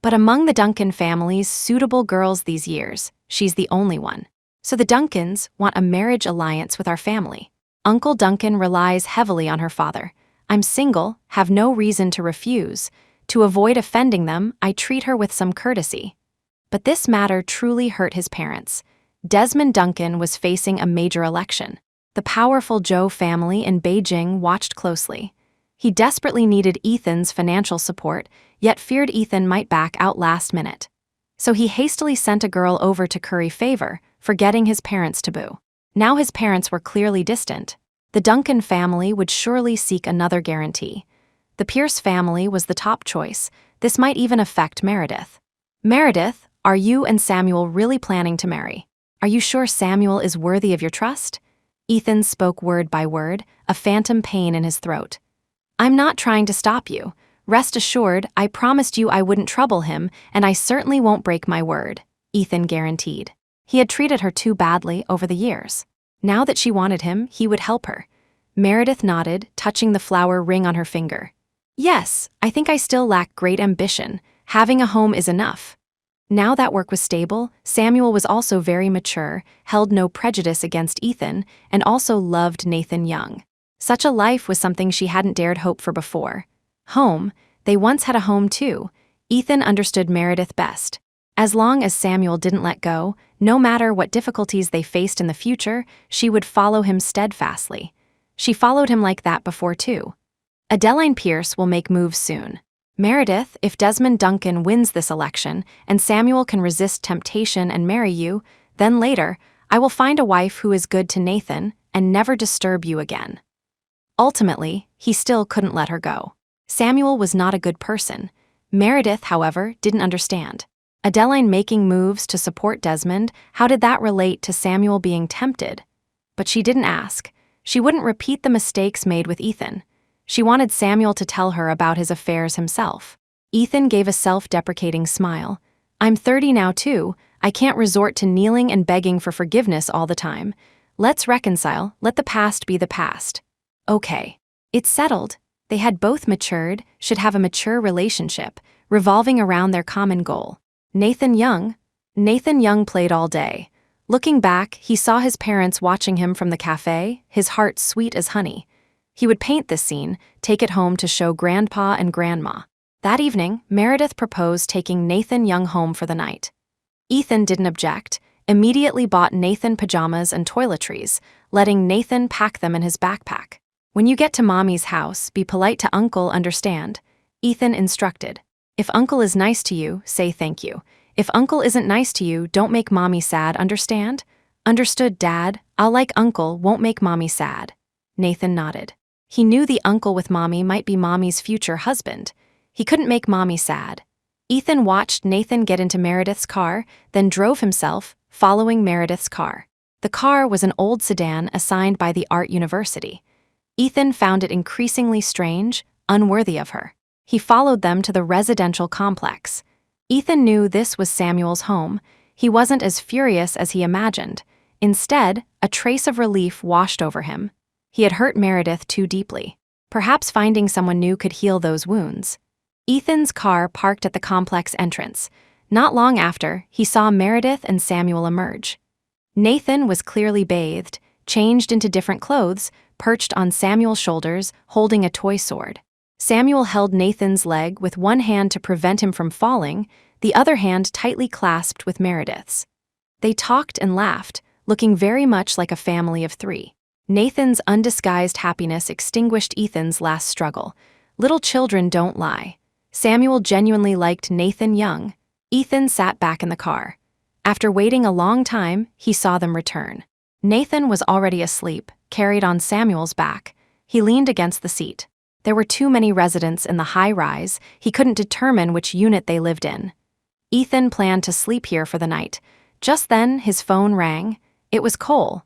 But among the Duncan family's suitable girls these years, she's the only one. So the Duncans want a marriage alliance with our family. Uncle Duncan relies heavily on her father. I'm single, have no reason to refuse. To avoid offending them, I treat her with some courtesy. But this matter truly hurt his parents. Desmond Duncan was facing a major election. The powerful Zhou family in Beijing watched closely. He desperately needed Ethan's financial support, yet feared Ethan might back out last minute. So he hastily sent a girl over to curry favor, forgetting his parents' taboo. Now his parents were clearly distant. The Duncan family would surely seek another guarantee. The Pierce family was the top choice. This might even affect Meredith. Meredith, are you and Samuel really planning to marry? Are you sure Samuel is worthy of your trust? Ethan spoke word by word, a phantom pain in his throat. I'm not trying to stop you. Rest assured, I promised you I wouldn't trouble him, and I certainly won't break my word, Ethan guaranteed. He had treated her too badly over the years. Now that she wanted him, he would help her. Meredith nodded, touching the flower ring on her finger. Yes, I think I still lack great ambition. Having a home is enough. Now that work was stable, Samuel was also very mature, held no prejudice against Ethan, and also loved Nathan Young. Such a life was something she hadn't dared hope for before. Home, they once had a home too. Ethan understood Meredith best. As long as Samuel didn't let go, no matter what difficulties they faced in the future, she would follow him steadfastly. She followed him like that before too. Adeline Pierce will make moves soon. Meredith, if Desmond Duncan wins this election and Samuel can resist temptation and marry you, then later, I will find a wife who is good to Nathan and never disturb you again. Ultimately, he still couldn't let her go. Samuel was not a good person. Meredith, however, didn't understand. Adeline making moves to support Desmond, how did that relate to Samuel being tempted? But she didn't ask. She wouldn't repeat the mistakes made with Ethan. She wanted Samuel to tell her about his affairs himself. Ethan gave a self-deprecating smile. I'm 30 now too. I can't resort to kneeling and begging for forgiveness all the time. Let's reconcile, let the past be the past. Okay. It's settled. They had both matured, should have a mature relationship, revolving around their common goal. Nathan Young played all day. Looking back, he saw his parents watching him from the cafe, his heart sweet as honey. He would paint this scene, take it home to show Grandpa and Grandma. That evening, Meredith proposed taking Nathan Young home for the night. Ethan didn't object, immediately bought Nathan pajamas and toiletries, letting Nathan pack them in his backpack. "When you get to Mommy's house, be polite to Uncle, understand?" Ethan instructed. "If Uncle is nice to you, say thank you. If Uncle isn't nice to you, don't make Mommy sad, understand?" "Understood, Dad. I'll like Uncle, won't make Mommy sad." Nathan nodded. He knew the uncle with Mommy might be Mommy's future husband. He couldn't make Mommy sad. Ethan watched Nathan get into Meredith's car, then drove himself, following Meredith's car. The car was an old sedan assigned by the Art University. Ethan found it increasingly strange, unworthy of her. He followed them to the residential complex. Ethan knew this was Samuel's home. He wasn't as furious as he imagined. Instead, a trace of relief washed over him. He had hurt Meredith too deeply. Perhaps finding someone new could heal those wounds. Ethan's car parked at the complex entrance. Not long after, he saw Meredith and Samuel emerge. Nathan was clearly bathed, changed into different clothes, perched on Samuel's shoulders, holding a toy sword. Samuel held Nathan's leg with one hand to prevent him from falling, the other hand tightly clasped with Meredith's. They talked and laughed, looking very much like a family of three. Nathan's undisguised happiness extinguished Ethan's last struggle. Little children don't lie. Samuel genuinely liked Nathan young. Ethan sat back in the car. After waiting a long time, he saw them return. Nathan was already asleep, carried on Samuel's back. He leaned against the seat. There were too many residents in the high-rise. He couldn't determine which unit they lived in. Ethan planned to sleep here for the night. Just then, his phone rang. It was Cole.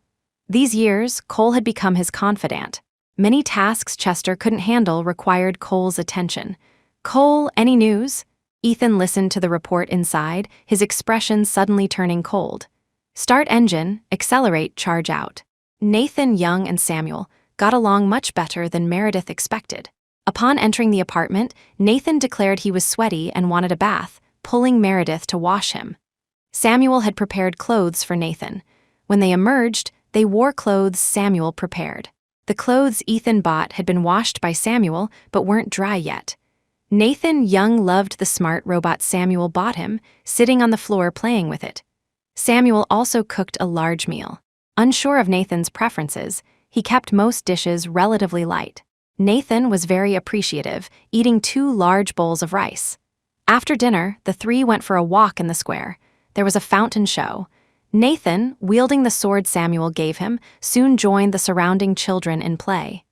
These years, Cole had become his confidant. Many tasks Chester couldn't handle required Cole's attention. "Cole, any news?" Ethan listened to the report inside, his expression suddenly turning cold. "Start engine, accelerate, charge out." Nathan, Young, and Samuel got along much better than Meredith expected. Upon entering the apartment, Nathan declared he was sweaty and wanted a bath, pulling Meredith to wash him. Samuel had prepared clothes for Nathan. When they emerged, they wore clothes Samuel prepared. The clothes Ethan bought had been washed by Samuel, but weren't dry yet. Nathan, Young, loved the smart robot Samuel bought him, sitting on the floor playing with it. Samuel also cooked a large meal. Unsure of Nathan's preferences, he kept most dishes relatively light. Nathan was very appreciative, eating 2 large bowls of rice. After dinner, the three went for a walk in the square. There was a fountain show. Nathan, wielding the sword Samuel gave him, soon joined the surrounding children in play.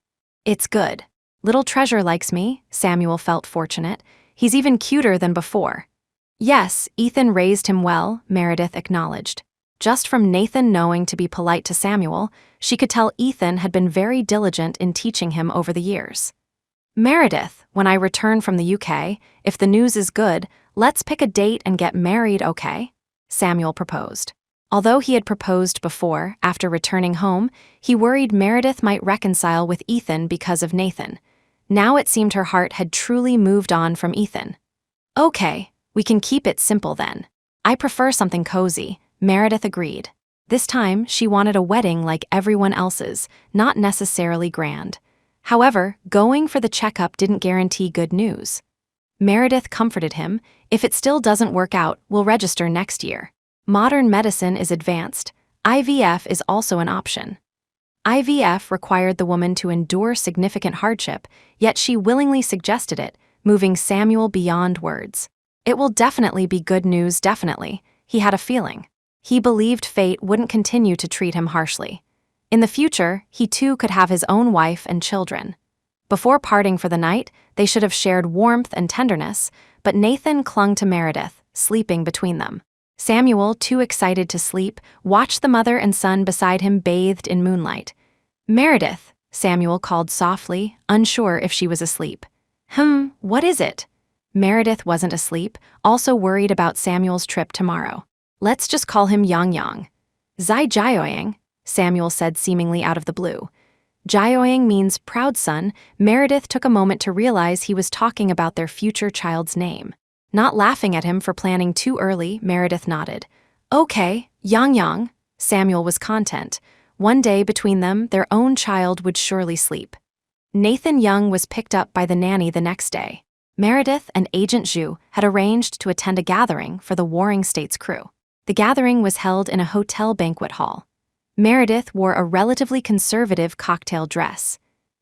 "It's good. Little Treasure likes me," Samuel felt fortunate. "He's even cuter than before." "Yes, Ethan raised him well," Meredith acknowledged. Just from Nathan knowing to be polite to Samuel, she could tell Ethan had been very diligent in teaching him over the years. "Meredith, when I return from the UK, if the news is good, let's pick a date and get married, okay?" Samuel proposed. Although he had proposed before, after returning home, he worried Meredith might reconcile with Ethan because of Nathan. Now it seemed her heart had truly moved on from Ethan. "Okay, we can keep it simple then. I prefer something cozy," Meredith agreed. This time, she wanted a wedding like everyone else's, not necessarily grand. However, going for the checkup didn't guarantee good news. Meredith comforted him. "If it still doesn't work out, we'll register next year. Modern medicine is advanced. IVF is also an option." IVF required the woman to endure significant hardship, yet she willingly suggested it, moving Samuel beyond words. It will definitely be good news, definitely, he had a feeling. He believed fate wouldn't continue to treat him harshly. In the future, he too could have his own wife and children. Before parting for the night, they should have shared warmth and tenderness, but Nathan clung to Meredith, sleeping between them. Samuel, too excited to sleep, watched the mother and son beside him bathed in moonlight. "Meredith," Samuel called softly, unsure if she was asleep. What is it?" Meredith wasn't asleep, also worried about Samuel's trip tomorrow. "Let's just call him Yang Yang." "Zai Jiaoyang," Samuel said seemingly out of the blue. Jiaoyang means proud son. Meredith took a moment to realize he was talking about their future child's name. Not laughing at him for planning too early, Meredith nodded. "Okay, Yang Yang." Samuel was content. One day between them, their own child would surely sleep. Nathan Young was picked up by the nanny the next day. Meredith and Agent Zhu had arranged to attend a gathering for the Warring States crew. The gathering was held in a hotel banquet hall. Meredith wore a relatively conservative cocktail dress.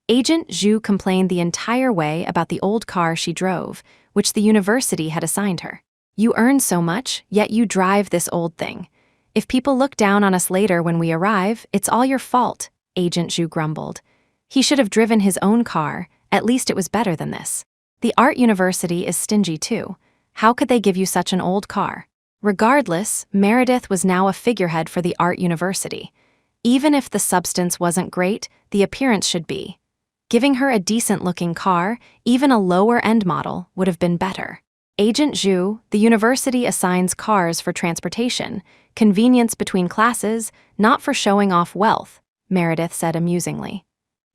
Agent Zhu complained the entire way about the old car she drove, which the university had assigned her. "You earn so much, yet you drive this old thing. If people look down on us later when we arrive, it's all your fault," Agent Zhu grumbled. He should have driven his own car, at least it was better than this. The art university is stingy too. How could they give you such an old car? Regardless, Meredith was now a figurehead for the art university. Even if the substance wasn't great, the appearance should be. Giving her a decent-looking car, even a lower-end model, would have been better. Agent Zhu, the university assigns cars for transportation, convenience between classes, not for showing off wealth, Meredith said amusingly.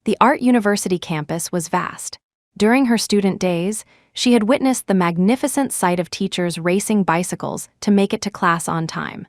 The art university campus was vast. During her student days, she had witnessed the magnificent sight of teachers racing bicycles to make it to class on time.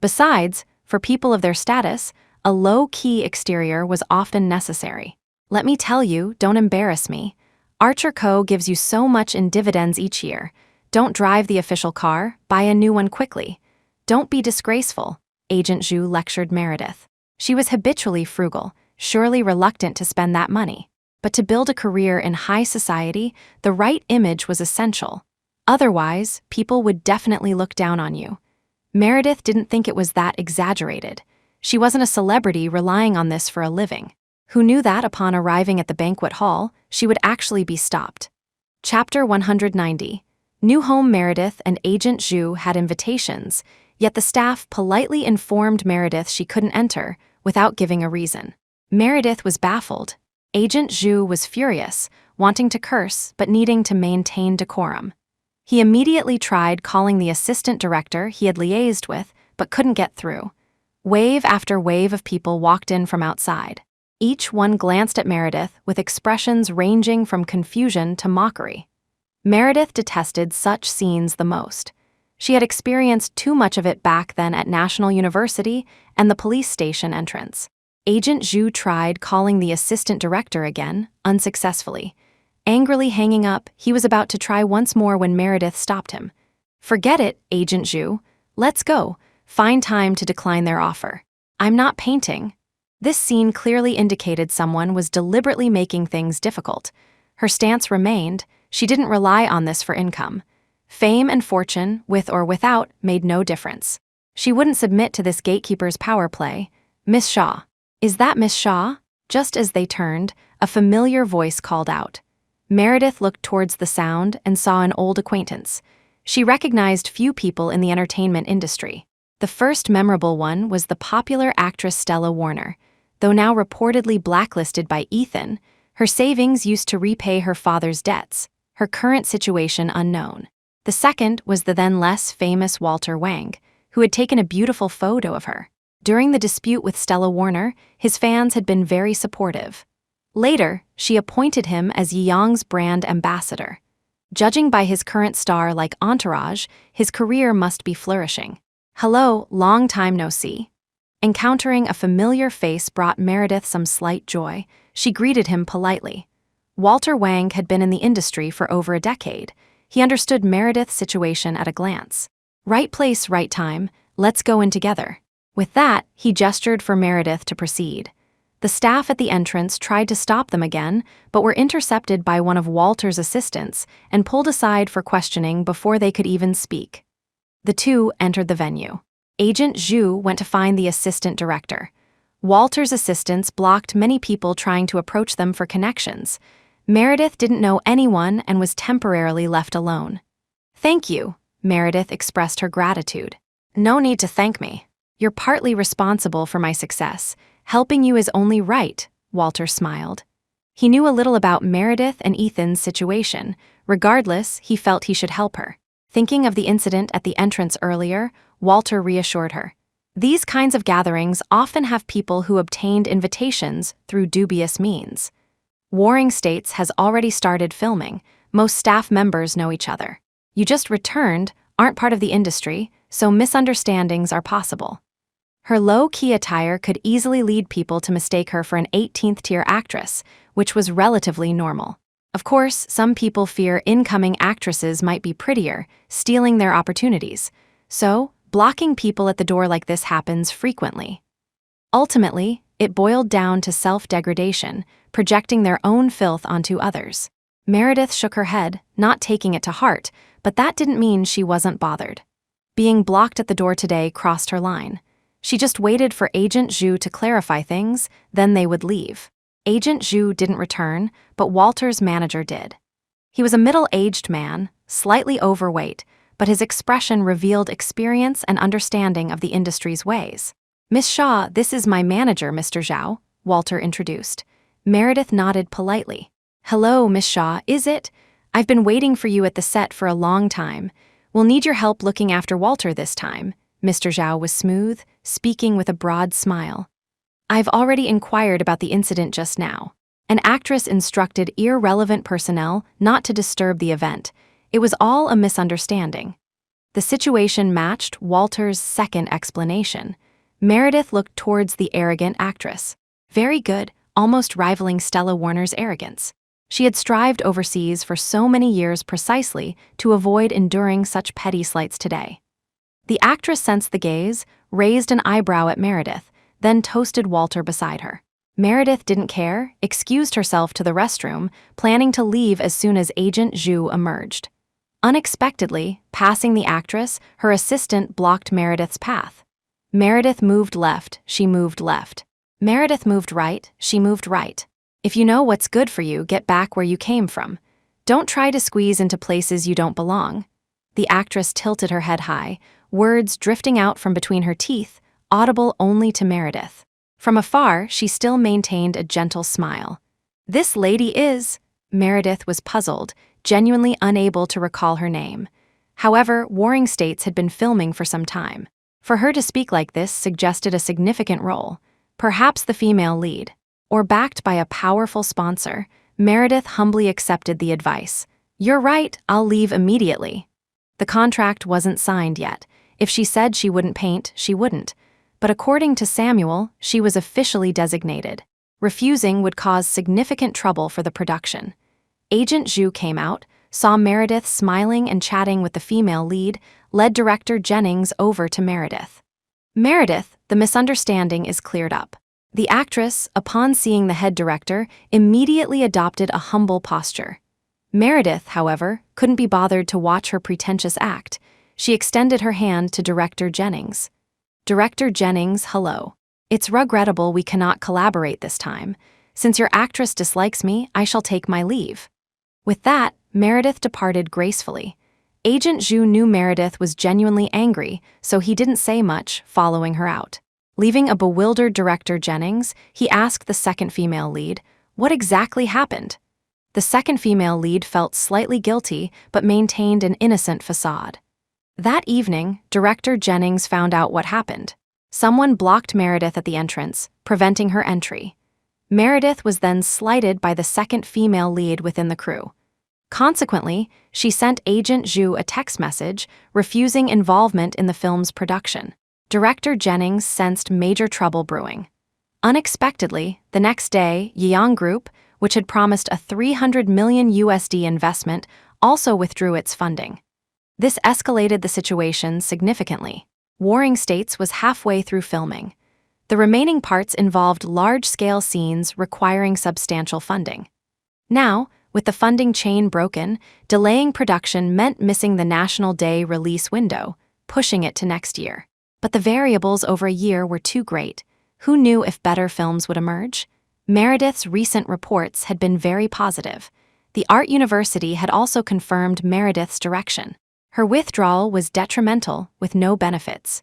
Besides, for people of their status, a low-key exterior was often necessary. "Let me tell you, don't embarrass me. Archer Co. gives you so much in dividends each year. Don't drive the official car, buy a new one quickly. Don't be disgraceful," Agent Zhu lectured Meredith. She was habitually frugal, surely reluctant to spend that money. But to build a career in high society, the right image was essential. Otherwise, people would definitely look down on you. Meredith didn't think it was that exaggerated. She wasn't a celebrity relying on this for a living. Who knew that upon arriving at the banquet hall, she would actually be stopped? Chapter 190. New home Meredith and Agent Zhu had invitations, yet the staff politely informed Meredith she couldn't enter without giving a reason. Meredith was baffled. Agent Zhu was furious, wanting to curse but needing to maintain decorum. He immediately tried calling the assistant director he had liaised with but couldn't get through. Wave after wave of people walked in from outside. Each one glanced at Meredith with expressions ranging from confusion to mockery. Meredith detested such scenes the most. She had experienced too much of it back then at National University and the police station entrance. Agent Zhu tried calling the assistant director again, unsuccessfully. Angrily hanging up, he was about to try once more when Meredith stopped him. "Forget it, Agent Zhu. Let's go. Find time to decline their offer. I'm not painting." This scene clearly indicated someone was deliberately making things difficult. Her stance remained, she didn't rely on this for income. Fame and fortune, with or without, made no difference. She wouldn't submit to this gatekeeper's power play. "Miss Shaw." "Is that Miss Shaw?" Just as they turned, a familiar voice called out. Meredith looked towards the sound and saw an old acquaintance. She recognized few people in the entertainment industry. The first memorable one was the popular actress Stella Warner. Though now reportedly blacklisted by Ethan, her savings used to repay her father's debts, her current situation unknown. The second was the then less famous Walter Wang, who had taken a beautiful photo of her. During the dispute with Stella Warner, his fans had been very supportive. Later, she appointed him as Yeong's brand ambassador. Judging by his current star-like entourage, his career must be flourishing. "Hello, long time no see." Encountering a familiar face brought Meredith some slight joy. She greeted him politely. Walter Wang had been in the industry for over a decade. He understood Meredith's situation at a glance. "Right place, right time. Let's go in together." With that, he gestured for Meredith to proceed. The staff at the entrance tried to stop them again, but were intercepted by one of Walter's assistants and pulled aside for questioning before they could even speak. The two entered the venue. Agent Zhu went to find the assistant director. Walter's assistants blocked many people trying to approach them for connections. Meredith didn't know anyone and was temporarily left alone. "Thank you," Meredith expressed her gratitude. "No need to thank me. You're partly responsible for my success. Helping you is only right," Walter smiled. He knew a little about Meredith and Ethan's situation. Regardless, he felt he should help her. Thinking of the incident at the entrance earlier, Walter reassured her. These kinds of gatherings often have people who obtained invitations through dubious means. Warring States has already started filming. Most staff members know each other. You just returned, aren't part of the industry, so misunderstandings are possible. Her low-key attire could easily lead people to mistake her for an 18th-tier actress, which was relatively normal. Of course, some people fear incoming actresses might be prettier, stealing their opportunities. So, Blocking people at the door like this happens frequently. Ultimately, it boiled down to self-degradation, projecting their own filth onto others. Meredith shook her head, not taking it to heart, but that didn't mean she wasn't bothered. Being blocked at the door today crossed her line. She just waited for Agent Zhu to clarify things, then they would leave. Agent Zhu didn't return, but Walter's manager did. He was a middle-aged man, slightly overweight, but his expression revealed experience and understanding of the industry's ways. "Miss Shaw, this is my manager, Mr. Zhao," Walter introduced. Meredith nodded politely. "Hello, Miss Shaw, is it? I've been waiting for you at the set for a long time. We'll need your help looking after Walter this time." Mr. Zhao was smooth, speaking with a broad smile. "I've already inquired about the incident just now. An actress instructed irrelevant personnel not to disturb the event. It was all a misunderstanding." The situation matched Walter's second explanation. Meredith looked towards the arrogant actress. Very good, almost rivaling Stella Warner's arrogance. She had strived overseas for so many years precisely to avoid enduring such petty slights today. The actress sensed the gaze, raised an eyebrow at Meredith, then toasted Walter beside her. Meredith didn't care, excused herself to the restroom, planning to leave as soon as Agent Zhu emerged. Unexpectedly, passing the actress, her assistant blocked Meredith's path. Meredith moved left, she moved left. Meredith moved right, she moved right. If you know what's good for you, get back where you came from. Don't try to squeeze into places you don't belong. The actress tilted her head high, words drifting out from between her teeth, audible only to Meredith. From afar, she still maintained a gentle smile. "This lady is..." Meredith was puzzled, genuinely unable to recall her name. However, Warring States had been filming for some time. For her to speak like this suggested a significant role, perhaps the female lead. Or backed by a powerful sponsor, Meredith humbly accepted the advice. "You're right, I'll leave immediately." The contract wasn't signed yet. If she said she wouldn't paint, she wouldn't. But according to Samuel, she was officially designated. Refusing would cause significant trouble for the production. Agent Zhu came out, saw Meredith smiling and chatting with the female lead, led director Jennings over to Meredith. "Meredith, the misunderstanding is cleared up." The actress, upon seeing the head director, immediately adopted a humble posture. Meredith, however, couldn't be bothered to watch her pretentious act. She extended her hand to Director Jennings. "Director Jennings, hello. It's regrettable we cannot collaborate this time. Since your actress dislikes me, I shall take my leave." With that, Meredith departed gracefully. Agent Zhu knew Meredith was genuinely angry, so he didn't say much, following her out. Leaving a bewildered Director Jennings, he asked the second female lead, "What exactly happened?" The second female lead felt slightly guilty but maintained an innocent facade. That evening, Director Jennings found out what happened. Someone blocked Meredith at the entrance, preventing her entry. Meredith was then slighted by the second female lead within the crew. Consequently, she sent Agent Zhu a text message, refusing involvement in the film's production. Director Jennings sensed major trouble brewing. Unexpectedly, the next day, Yang Group, which had promised a $300 million investment, also withdrew its funding. This escalated the situation significantly. Warring States was halfway through filming. The remaining parts involved large-scale scenes requiring substantial funding. Now, with the funding chain broken, delaying production meant missing the National Day release window, pushing it to next year. But the variables over a year were too great. Who knew if better films would emerge? Meredith's recent reports had been very positive. The Art University had also confirmed Meredith's direction. Her withdrawal was detrimental, with no benefits.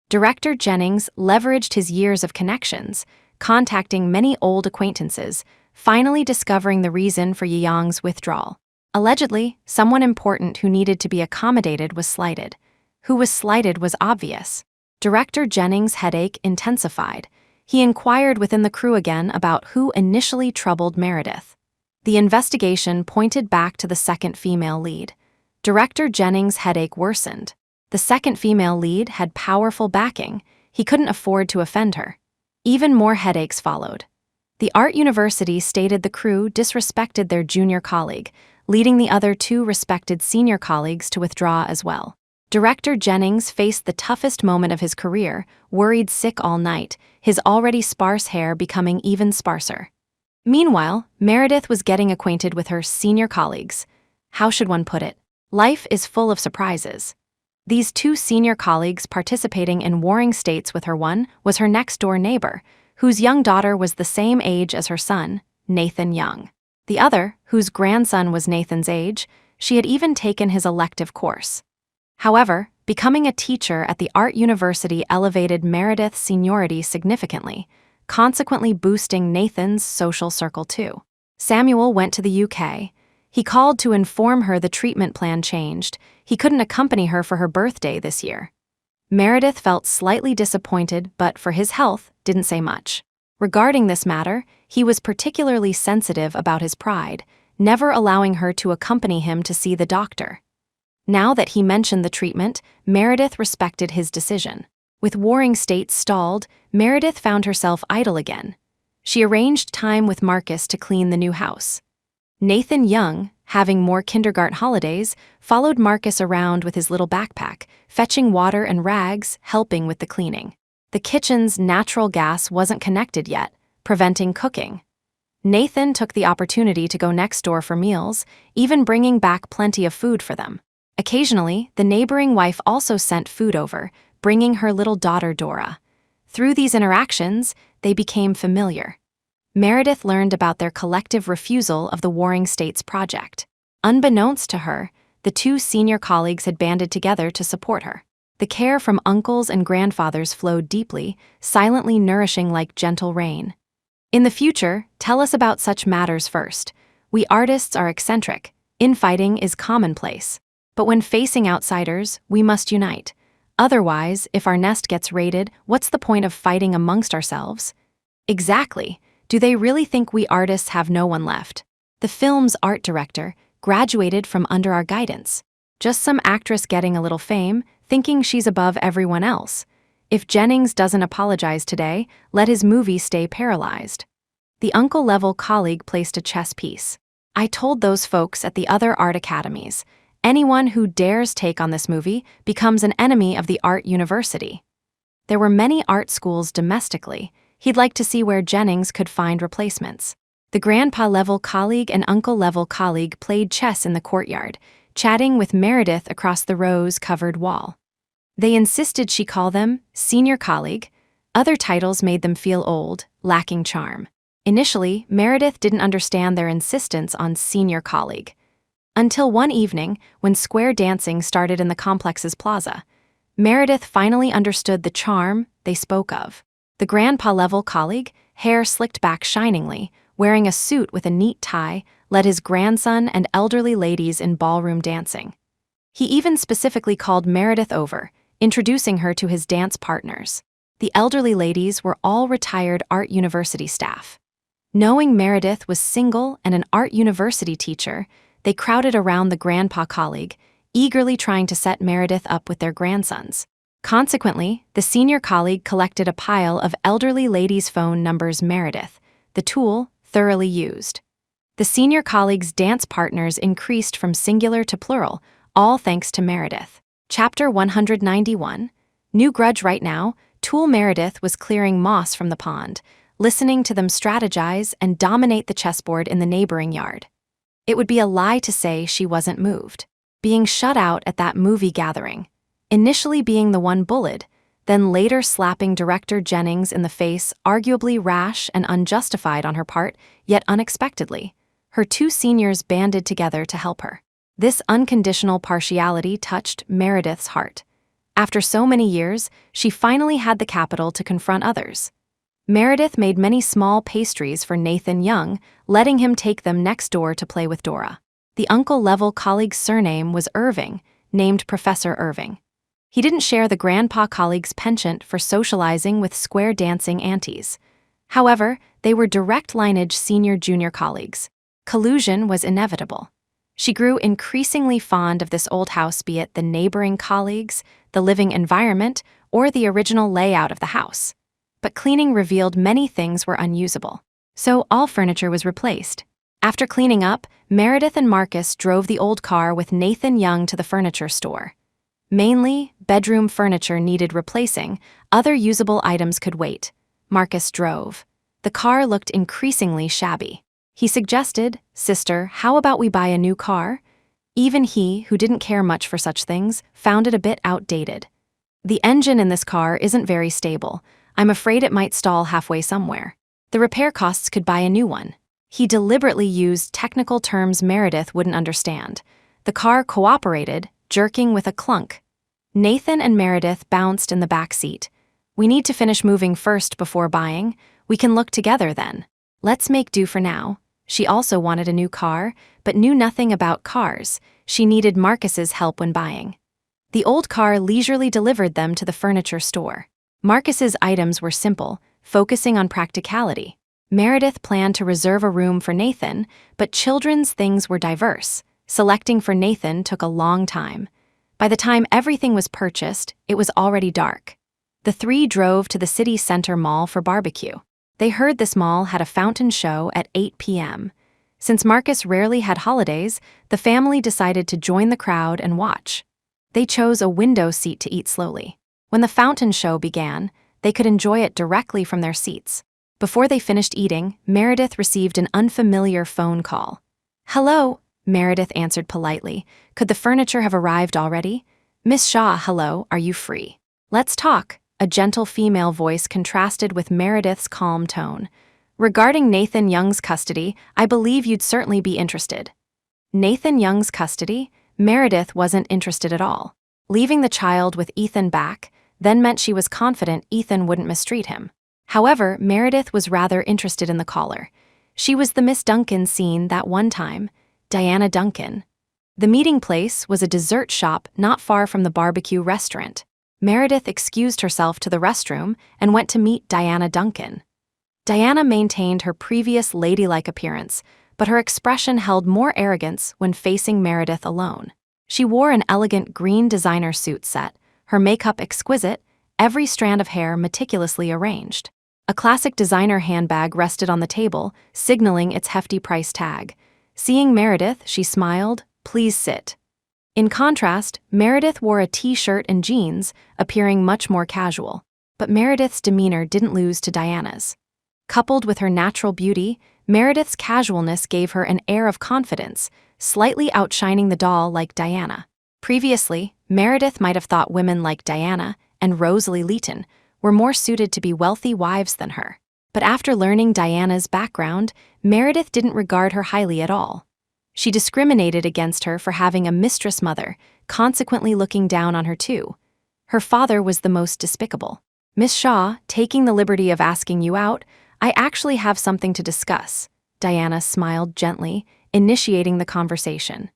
Director Jennings leveraged his years of connections, contacting many old acquaintances, finally discovering the reason for Yang's withdrawal. Allegedly, someone important who needed to be accommodated was slighted. Who was slighted was obvious. Director Jennings' headache intensified. He inquired within the crew again about who initially troubled Meredith. The investigation pointed back to the second female lead. Director Jennings' headache worsened. The second female lead had powerful backing. He couldn't afford to offend her. Even more headaches followed. The Art University stated the crew disrespected their junior colleague, leading the other two respected senior colleagues to withdraw as well. Director Jennings faced the toughest moment of his career, worried sick all night, his already sparse hair becoming even sparser. Meanwhile, Meredith was getting acquainted with her senior colleagues. How should one put it? Life is full of surprises. These two senior colleagues participating in warring states with her one was her next-door neighbor, whose young daughter was the same age as her son, Nathan Young. The other, whose grandson was Nathan's age, she had even taken his elective course. However, becoming a teacher at the art university elevated Meredith's seniority significantly, consequently boosting Nathan's social circle too. Samuel went to the UK. He called to inform her the treatment plan changed. He couldn't accompany her for her birthday this year. Meredith felt slightly disappointed, but for his health, didn't say much. Regarding this matter, he was particularly sensitive about his pride, never allowing her to accompany him to see the doctor. Now that he mentioned the treatment, Meredith respected his decision. With warring states stalled, Meredith found herself idle again. She arranged time with Marcus to clean the new house. Nathan Young, having more kindergarten holidays, followed Marcus around with his little backpack, fetching water and rags, helping with the cleaning. The kitchen's natural gas wasn't connected yet, preventing cooking. Nathan took the opportunity to go next door for meals, even bringing back plenty of food for them. Occasionally, the neighboring wife also sent food over, bringing her little daughter Dora. Through these interactions, they became familiar. Meredith learned about their collective refusal of the warring states project. Unbeknownst to her, the two senior colleagues had banded together to support her. The care from uncles and grandfathers flowed deeply, silently nourishing like gentle rain. In the future, tell us about such matters first. We artists are eccentric. Infighting is commonplace. But when facing outsiders, we must unite. Otherwise, if our nest gets raided, what's the point of fighting amongst ourselves? Exactly. Do they really think we artists have no one left? The film's art director graduated from under our guidance. Just some actress getting a little fame, thinking she's above everyone else. If Jennings doesn't apologize today, let his movie stay paralyzed. The uncle-level colleague placed a chess piece. I told those folks at the other art academies, anyone who dares take on this movie becomes an enemy of the art university. There were many art schools domestically. He'd like to see where Jennings could find replacements. The grandpa-level colleague and uncle-level colleague played chess in the courtyard, chatting with Meredith across the rose-covered wall. They insisted she call them senior colleague. Other titles made them feel old, lacking charm. Initially, Meredith didn't understand their insistence on senior colleague. Until one evening, when square dancing started in the complex's plaza, Meredith finally understood the charm they spoke of. The grandpa-level colleague, hair slicked back shiningly, wearing a suit with a neat tie, led his grandson and elderly ladies in ballroom dancing. He even specifically called Meredith over, introducing her to his dance partners. The elderly ladies were all retired art university staff. Knowing Meredith was single and an art university teacher, they crowded around the grandpa colleague, eagerly trying to set Meredith up with their grandsons. Consequently, the senior colleague collected a pile of elderly ladies' phone numbers Meredith, the tool thoroughly used. The senior colleague's dance partners increased from singular to plural, all thanks to Meredith. Chapter 191. New grudge right now, Tool Meredith was clearing moss from the pond, listening to them strategize and dominate the chessboard in the neighboring yard. It would be a lie to say she wasn't moved. Being shut out at that movie gathering, initially being the one bullied, then later slapping director Jennings in the face, arguably rash and unjustified on her part, yet unexpectedly, her two seniors banded together to help her. This unconditional partiality touched Meredith's heart. After so many years, she finally had the capital to confront others. Meredith made many small pastries for Nathan Young, letting him take them next door to play with Dora. The uncle-level colleague's surname was Irving, named Professor Irving. He didn't share the grandpa colleague's penchant for socializing with square dancing aunties. However, they were direct lineage senior-junior colleagues. Collusion was inevitable. She grew increasingly fond of this old house, be it the neighboring colleagues, the living environment, or the original layout of the house. But cleaning revealed many things were unusable. So all furniture was replaced. After cleaning up, Meredith and Marcus drove the old car with Nathan Young to the furniture store. Mainly, bedroom furniture needed replacing, other usable items could wait. Marcus drove. The car looked increasingly shabby. He suggested, "Sister, how about we buy a new car?" Even he, who didn't care much for such things, found it a bit outdated. "The engine in this car isn't very stable. I'm afraid it might stall halfway somewhere. The repair costs could buy a new one." He deliberately used technical terms Meredith wouldn't understand. The car cooperated, jerking with a clunk. Nathan and Meredith bounced in the back seat. "We need to finish moving first before buying. We can look together then. Let's make do for now." She also wanted a new car, but knew nothing about cars. She needed Marcus's help when buying. The old car leisurely delivered them to the furniture store. Marcus's items were simple, focusing on practicality. Meredith planned to reserve a room for Nathan, but children's things were diverse. Selecting for Nathan took a long time. By the time everything was purchased, it was already dark. The three drove to the city center mall for barbecue. They heard this mall had a fountain show at 8 p.m. Since Marcus rarely had holidays, the family decided to join the crowd and watch. They chose a window seat to eat slowly. When the fountain show began, they could enjoy it directly from their seats. Before they finished eating, Meredith received an unfamiliar phone call. "Hello," Meredith answered politely. "Could the furniture have arrived already?" "Miss Shaw, hello, are you free?" "Let's talk." A gentle female voice contrasted with Meredith's calm tone. "Regarding Nathan Young's custody, I believe you'd certainly be interested." Nathan Young's custody? Meredith wasn't interested at all. Leaving the child with Ethan back then meant she was confident Ethan wouldn't mistreat him. However, Meredith was rather interested in the caller. She was the Miss Duncan seen that one time, Diana Duncan. The meeting place was a dessert shop not far from the barbecue restaurant. Meredith excused herself to the restroom and went to meet Diana Duncan. Diana maintained her previous ladylike appearance, but her expression held more arrogance when facing Meredith alone. She wore an elegant green designer suit set, her makeup exquisite, every strand of hair meticulously arranged. A classic designer handbag rested on the table, signaling its hefty price tag. Seeing Meredith, she smiled, "Please sit." In contrast, Meredith wore a t-shirt and jeans, appearing much more casual. But Meredith's demeanor didn't lose to Diana's. Coupled with her natural beauty, Meredith's casualness gave her an air of confidence, slightly outshining the doll like Diana. Previously, Meredith might have thought women like Diana and Rosalie Leeton were more suited to be wealthy wives than her. But after learning Diana's background, Meredith didn't regard her highly at all. She discriminated against her for having a mistress mother, consequently looking down on her too. Her father was the most despicable. "Miss Shaw, taking the liberty of asking you out, I actually have something to discuss." Diana smiled gently, initiating the conversation.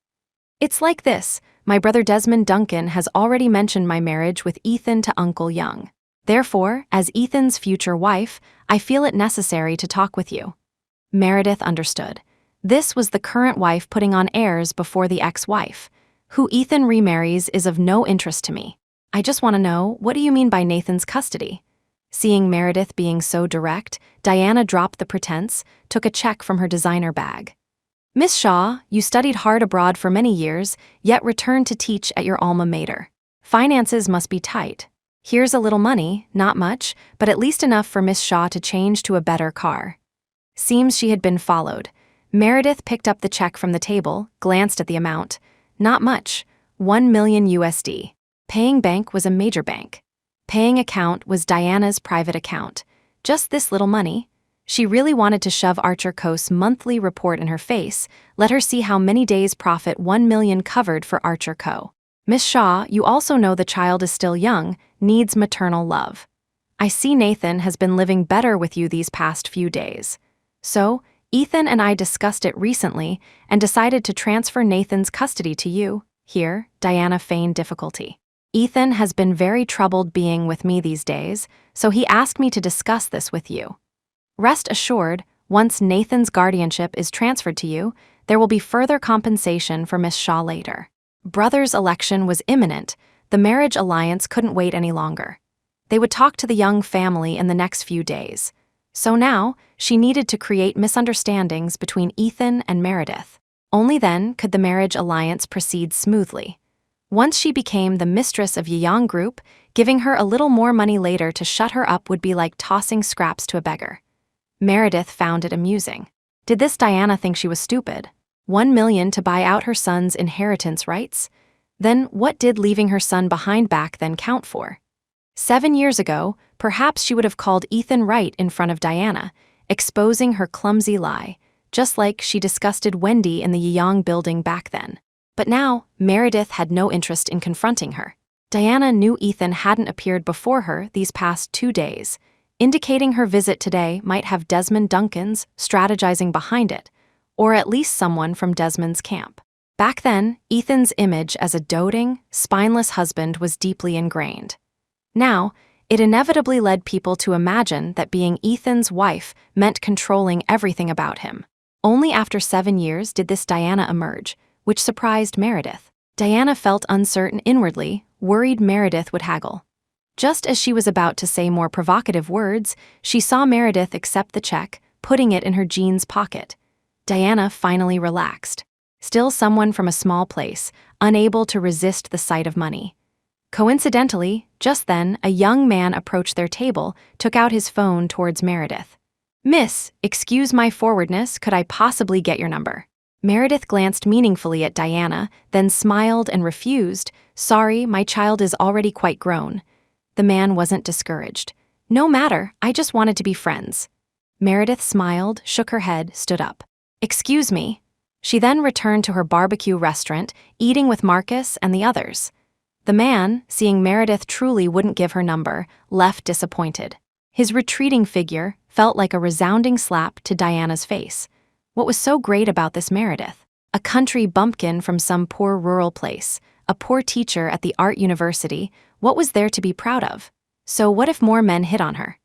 "It's like this. My brother Desmond Duncan has already mentioned my marriage with Ethan to Uncle Young. Therefore, as Ethan's future wife, I feel it necessary to talk with you." Meredith understood. This was the current wife putting on airs before the ex-wife. "Who Ethan remarries is of no interest to me. I just want to know, what do you mean by Nathan's custody?" Seeing Meredith being so direct, Diana dropped the pretense, took a check from her designer bag. "Miss Shaw, you studied hard abroad for many years, yet returned to teach at your alma mater. Finances must be tight. Here's a little money, not much, but at least enough for Miss Shaw to change to a better car." Seems she had been followed. Meredith picked up the check from the table, glanced at the amount. Not much, 1 million USD. Paying bank was a major bank. Paying account was Diana's private account. Just this little money. She really wanted to shove Archer Coast's monthly report in her face, let her see how many days' profit 1 million covered for Archer Co. "Miss Shaw, you also know the child is still young, needs maternal love. I see Nathan has been living better with you these past few days. So, Ethan and I discussed it recently and decided to transfer Nathan's custody to you." Here, Diana feigned difficulty. "Ethan has been very troubled being with me these days, so he asked me to discuss this with you. Rest assured, once Nathan's guardianship is transferred to you, there will be further compensation for Miss Shaw later." Brother's election was imminent. The marriage alliance couldn't wait any longer. They would talk to the Young family in the next few days. So now, she needed to create misunderstandings between Ethan and Meredith. Only then could the marriage alliance proceed smoothly. Once she became the mistress of Yang Group, giving her a little more money later to shut her up would be like tossing scraps to a beggar. Meredith found it amusing. Did this Diana think she was stupid? 1 million to buy out her son's inheritance rights? Then what did leaving her son behind back then count for? 7 years ago, perhaps she would have called Ethan right in front of Diana, exposing her clumsy lie, just like she disgusted Wendy in the Yang building back then. But now, Meredith had no interest in confronting her. Diana knew Ethan hadn't appeared before her these past 2 days, indicating her visit today might have Desmond Duncan's strategizing behind it, or at least someone from Desmond's camp. Back then, Ethan's image as a doting, spineless husband was deeply ingrained. Now, it inevitably led people to imagine that being Ethan's wife meant controlling everything about him. Only after 7 years did this Diana emerge, which surprised Meredith. Diana felt uncertain inwardly, worried Meredith would haggle. Just as she was about to say more provocative words, she saw Meredith accept the check, putting it in her jeans pocket. Diana finally relaxed. Still someone from a small place, unable to resist the sight of money. Coincidentally, just then, a young man approached their table, took out his phone towards Meredith. "Miss, excuse my forwardness, could I possibly get your number?" Meredith glanced meaningfully at Diana, then smiled and refused. "Sorry, my child is already quite grown." The man wasn't discouraged. "No matter, I just wanted to be friends." Meredith smiled, shook her head, stood up. "Excuse me." She then returned to her barbecue restaurant, eating with Marcus and the others. The man, seeing Meredith truly wouldn't give her number, left disappointed. His retreating figure felt like a resounding slap to Diana's face. What was so great about this Meredith? A country bumpkin from some poor rural place, a poor teacher at the art university, what was there to be proud of? So what if more men hit on her?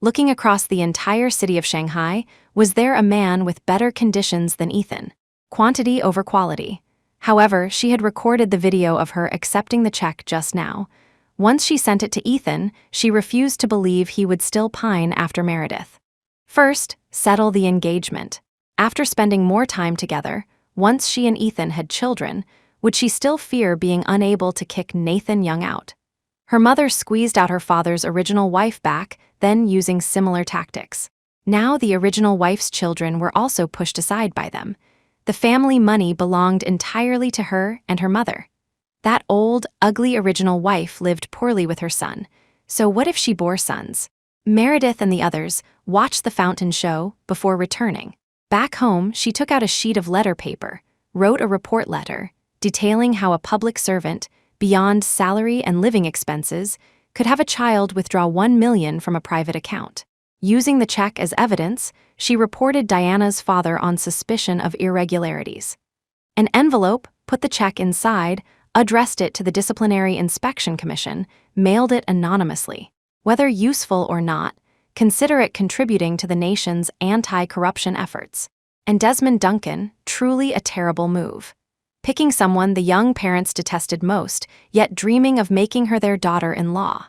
Looking across the entire city of Shanghai, was there a man with better conditions than Ethan? Quantity over quality. However, she had recorded the video of her accepting the check just now. Once she sent it to Ethan, she refused to believe he would still pine after Meredith. First, settle the engagement. After spending more time together, once she and Ethan had children, would she still fear being unable to kick Nathan Young out? Her mother squeezed out her father's original wife back, then using similar tactics. Now the original wife's children were also pushed aside by them. The family money belonged entirely to her and her mother. That old, ugly original wife lived poorly with her son, so what if she bore sons? Meredith and the others watched the fountain show before returning. Back home, she took out a sheet of letter paper, wrote a report letter, detailing how a public servant, beyond salary and living expenses, could have a child withdraw 1 million from a private account. Using the check as evidence, she reported Diana's father on suspicion of irregularities. An envelope put the check inside, addressed it to the Disciplinary Inspection Commission, mailed it anonymously. Whether useful or not, consider it contributing to the nation's anti-corruption efforts. And Desmond Duncan, truly a terrible move. Picking someone the young parents detested most, yet dreaming of making her their daughter-in-law.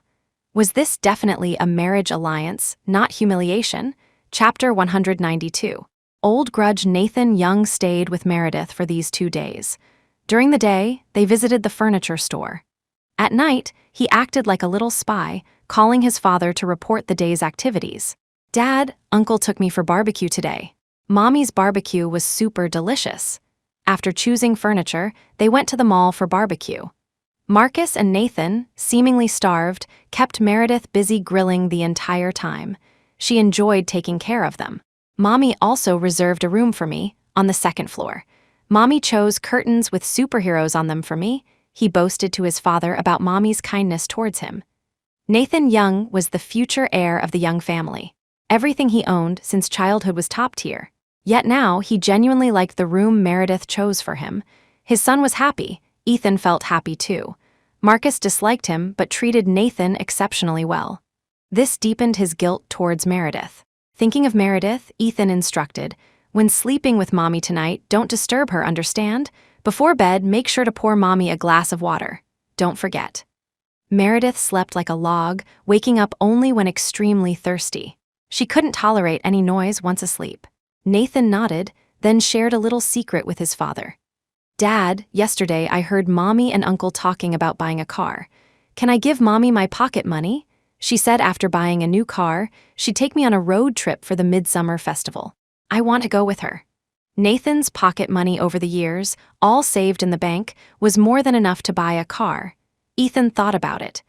Was this definitely a marriage alliance, not humiliation? Chapter 192. Old grudge Nathan Young stayed with Meredith for these 2 days. During the day, they visited the furniture store. At night, he acted like a little spy, calling his father to report the day's activities. "Dad, Uncle took me for barbecue today. Mommy's barbecue was super delicious." After choosing furniture, they went to the mall for barbecue. Marcus and Nathan, seemingly starved, kept Meredith busy grilling the entire time. She enjoyed taking care of them. "Mommy also reserved a room for me, on the 2nd floor. Mommy chose curtains with superheroes on them for me," he boasted to his father about Mommy's kindness towards him. Nathan Young was the future heir of the Young family. Everything he owned since childhood was top tier. Yet now he genuinely liked the room Meredith chose for him. His son was happy. Ethan felt happy too. Marcus disliked him but treated Nathan exceptionally well. This deepened his guilt towards Meredith. Thinking of Meredith, Ethan instructed, "When sleeping with Mommy tonight, don't disturb her, understand? Before bed, make sure to pour Mommy a glass of water. Don't forget." Meredith slept like a log, waking up only when extremely thirsty. She couldn't tolerate any noise once asleep. Nathan nodded, then shared a little secret with his father. "Dad, yesterday I heard Mommy and Uncle talking about buying a car. Can I give Mommy my pocket money?" She said after buying a new car, she'd take me on a road trip for the Midsummer Festival. I want to go with her. Nathan's pocket money over the years, all saved in the bank, was more than enough to buy a car. Ethan thought about it.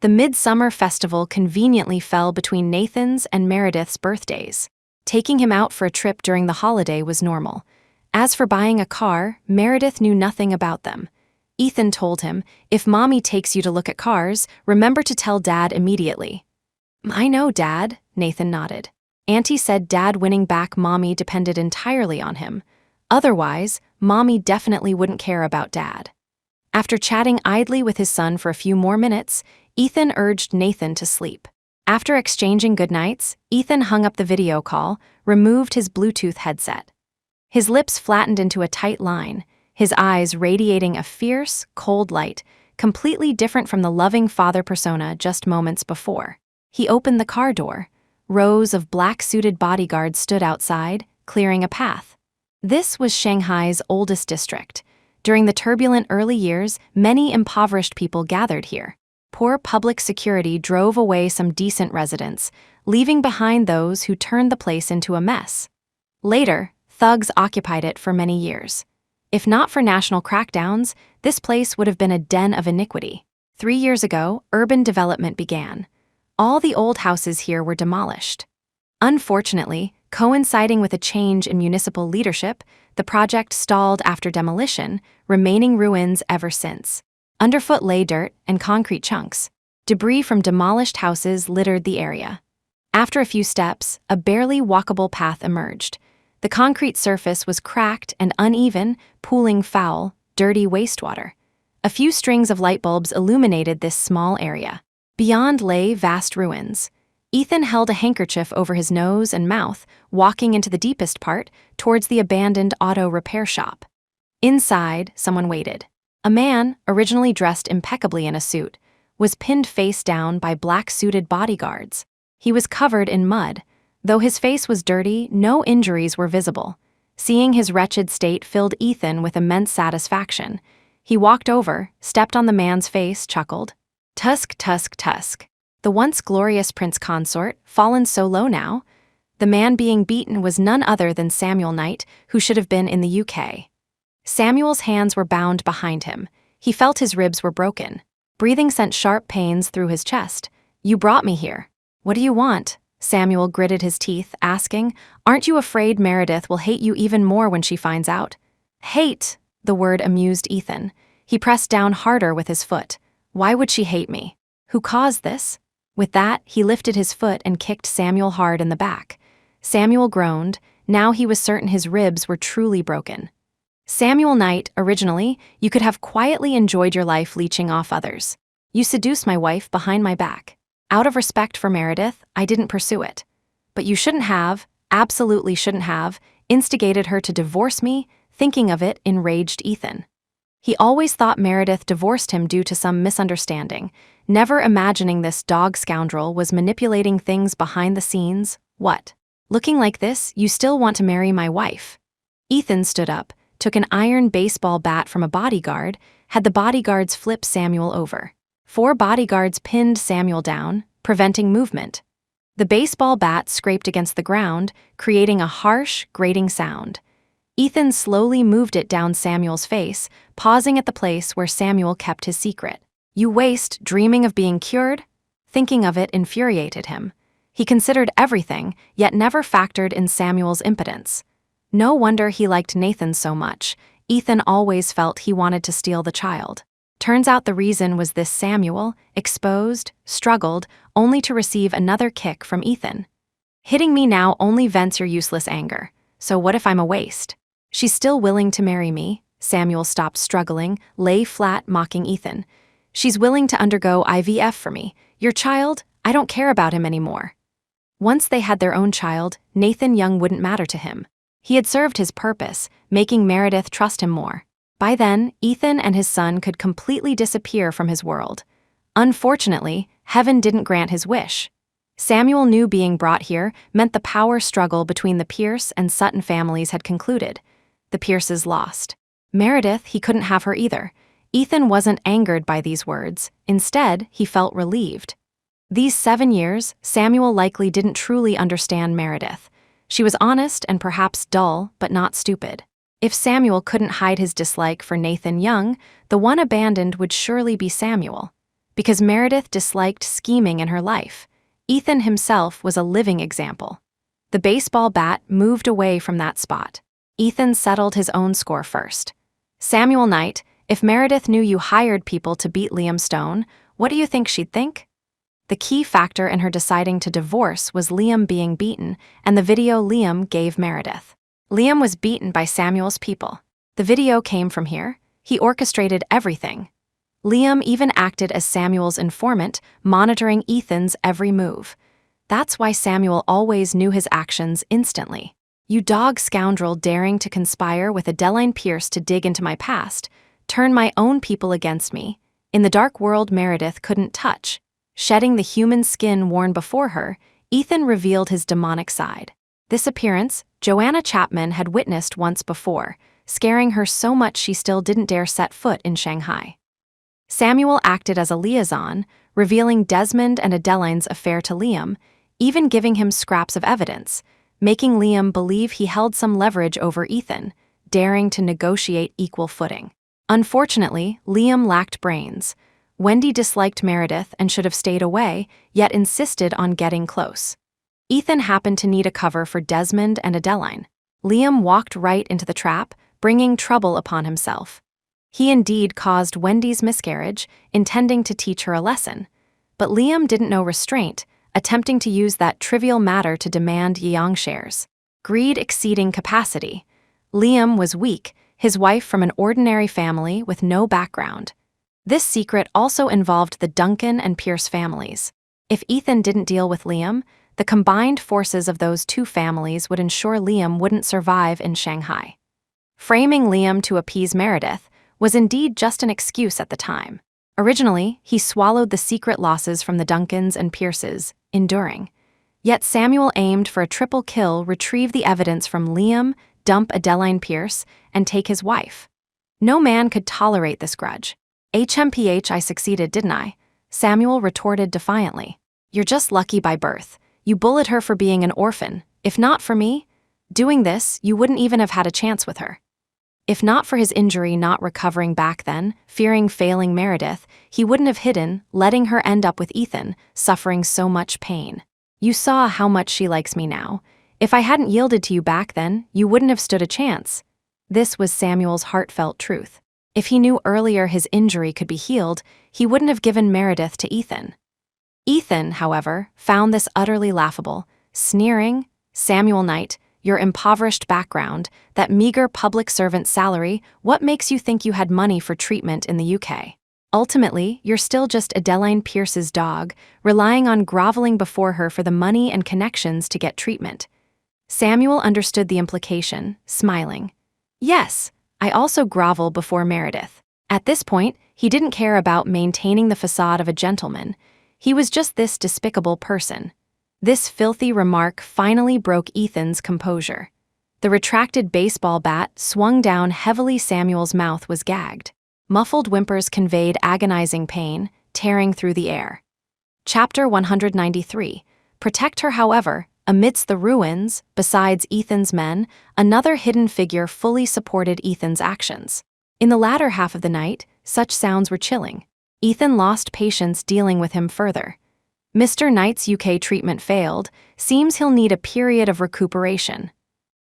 The Midsummer Festival conveniently fell between Nathan's and Meredith's birthdays. Taking him out for a trip during the holiday was normal. As for buying a car, Meredith knew nothing about them. Ethan told him, "If Mommy takes you to look at cars, remember to tell Dad immediately." "I know, Dad," Nathan nodded. Auntie said Dad winning back Mommy depended entirely on him. Otherwise, Mommy definitely wouldn't care about Dad. After chatting idly with his son for a few more minutes, Ethan urged Nathan to sleep. After exchanging goodnights, Ethan hung up the video call, removed his Bluetooth headset. His lips flattened into a tight line, his eyes radiating a fierce, cold light, completely different from the loving father persona just moments before. He opened the car door. Rows of black-suited bodyguards stood outside, clearing a path. This was Shanghai's oldest district. During the turbulent early years, many impoverished people gathered here. Poor public security drove away some decent residents, leaving behind those who turned the place into a mess. Later, thugs occupied it for many years. If not for national crackdowns, this place would have been a den of iniquity. 3 years ago, urban development began. All the old houses here were demolished. Unfortunately, coinciding with a change in municipal leadership, the project stalled after demolition, remaining ruins ever since. Underfoot lay dirt and concrete chunks. Debris from demolished houses littered the area. After a few steps, a barely walkable path emerged. The concrete surface was cracked and uneven, pooling foul, dirty wastewater. A few strings of light bulbs illuminated this small area. Beyond lay vast ruins. Ethan held a handkerchief over his nose and mouth, walking into the deepest part, towards the abandoned auto repair shop. Inside, someone waited. A man, originally dressed impeccably in a suit, was pinned face down by black-suited bodyguards. He was covered in mud. Though his face was dirty, no injuries were visible. Seeing his wretched state filled Ethan with immense satisfaction. He walked over, stepped on the man's face, chuckled. "Tusk, tusk, tusk. The once glorious prince consort, fallen so low now." The man being beaten was none other than Samuel Knight, who should have been in the UK. Samuel's hands were bound behind him. He felt his ribs were broken. Breathing sent sharp pains through his chest. "You brought me here. What do you want?" Samuel gritted his teeth, asking, "Aren't you afraid Meredith will hate you even more when she finds out?" "Hate," the word amused Ethan. He pressed down harder with his foot. "Why would she hate me? Who caused this?" With that, he lifted his foot and kicked Samuel hard in the back. Samuel groaned. Now he was certain his ribs were truly broken. "Samuel Knight, originally, you could have quietly enjoyed your life leeching off others. You seduced my wife behind my back. Out of respect for Meredith, I didn't pursue it. But you shouldn't have, absolutely shouldn't have, instigated her to divorce me." Thinking of it enraged Ethan. He always thought Meredith divorced him due to some misunderstanding, never imagining this dog scoundrel was manipulating things behind the scenes. "What? Looking like this, you still want to marry my wife?" Ethan stood up, took an iron baseball bat from a bodyguard, had the bodyguards flip Samuel over. 4 bodyguards pinned Samuel down, preventing movement. The baseball bat scraped against the ground, creating a harsh, grating sound. Ethan slowly moved it down Samuel's face, pausing at the place where Samuel kept his secret. "You waste dreaming of being cured?" Thinking of it infuriated him. He considered everything, yet never factored in Samuel's impotence. No wonder he liked Nathan so much. Ethan always felt he wanted to steal the child. Turns out the reason was this Samuel, exposed, struggled, only to receive another kick from Ethan. "Hitting me now only vents your useless anger. So what if I'm a waste? She's still willing to marry me." Samuel stopped struggling, lay flat, mocking Ethan. "She's willing to undergo IVF for me. Your child? I don't care about him anymore." Once they had their own child, Nathan Young wouldn't matter to him. He had served his purpose, making Meredith trust him more. By then, Ethan and his son could completely disappear from his world. Unfortunately, heaven didn't grant his wish. Samuel knew being brought here meant the power struggle between the Pierce and Sutton families had concluded. The Pierces lost. Meredith, he couldn't have her either. Ethan wasn't angered by these words. Instead, he felt relieved. These 7 years, Samuel likely didn't truly understand Meredith. She was honest and perhaps dull, but not stupid. If Samuel couldn't hide his dislike for Nathan Young, the one abandoned would surely be Samuel. Because Meredith disliked scheming in her life, Ethan himself was a living example. The baseball bat moved away from that spot. Ethan settled his own score first. Samuel Knight, if Meredith knew you hired people to beat Liam Stone, what do you think she'd think? The key factor in her deciding to divorce was Liam being beaten and the video Liam gave Meredith. Liam was beaten by Samuel's people. The video came from here. He orchestrated everything. Liam even acted as Samuel's informant, monitoring Ethan's every move. That's why Samuel always knew his actions instantly. You dog scoundrel daring to conspire with Adeline Pierce to dig into my past, turn my own people against me. In the dark world Meredith couldn't touch. Shedding the human skin worn before her, Ethan revealed his demonic side. This appearance, Joanna Chapman had witnessed once before, scaring her so much she still didn't dare set foot in Shanghai. Samuel acted as a liaison, revealing Desmond and Adeline's affair to Liam, even giving him scraps of evidence, making Liam believe he held some leverage over Ethan, daring to negotiate equal footing. Unfortunately, Liam lacked brains. Wendy disliked Meredith and should have stayed away, yet insisted on getting close. Ethan happened to need a cover for Desmond and Adeline. Liam walked right into the trap, bringing trouble upon himself. He indeed caused Wendy's miscarriage, intending to teach her a lesson. But Liam didn't know restraint, attempting to use that trivial matter to demand Yeong shares. Greed exceeding capacity. Liam was weak, his wife from an ordinary family with no background. This secret also involved the Duncan and Pierce families. If Ethan didn't deal with Liam, the combined forces of those two families would ensure Liam wouldn't survive in Shanghai. Framing Liam to appease Meredith was indeed just an excuse at the time. Originally, he swallowed the secret losses from the Duncans and Pierces, enduring. Yet Samuel aimed for a triple kill, retrieve the evidence from Liam, dump Adeline Pierce, and take his wife. No man could tolerate this grudge. HMPH, I succeeded, didn't I? Samuel retorted defiantly. You're just lucky by birth. You bullied her for being an orphan. If not for me, doing this, you wouldn't even have had a chance with her. If not for his injury not recovering back then, fearing failing Meredith, he wouldn't have hidden, letting her end up with Ethan, suffering so much pain. You saw how much she likes me now. If I hadn't yielded to you back then, you wouldn't have stood a chance. This was Samuel's heartfelt truth. If he knew earlier his injury could be healed, he wouldn't have given Meredith to Ethan. Ethan, however, found this utterly laughable, sneering, Samuel Knight, your impoverished background, that meager public servant salary, what makes you think you had money for treatment in the UK? Ultimately, you're still just Adeline Pierce's dog, relying on groveling before her for the money and connections to get treatment. Samuel understood the implication, smiling. Yes, I also grovel before Meredith. At this point, he didn't care about maintaining the facade of a gentleman. He was just this despicable person. This filthy remark finally broke Ethan's composure. The retracted baseball bat swung down heavily. Samuel's mouth was gagged. Muffled whimpers conveyed agonizing pain, tearing through the air. Chapter 193. Protect her, however. Amidst the ruins, besides Ethan's men, another hidden figure fully supported Ethan's actions. In the latter half of the night, such sounds were chilling. Ethan lost patience dealing with him further. Mr. Knight's UK treatment failed. Seems he'll need a period of recuperation.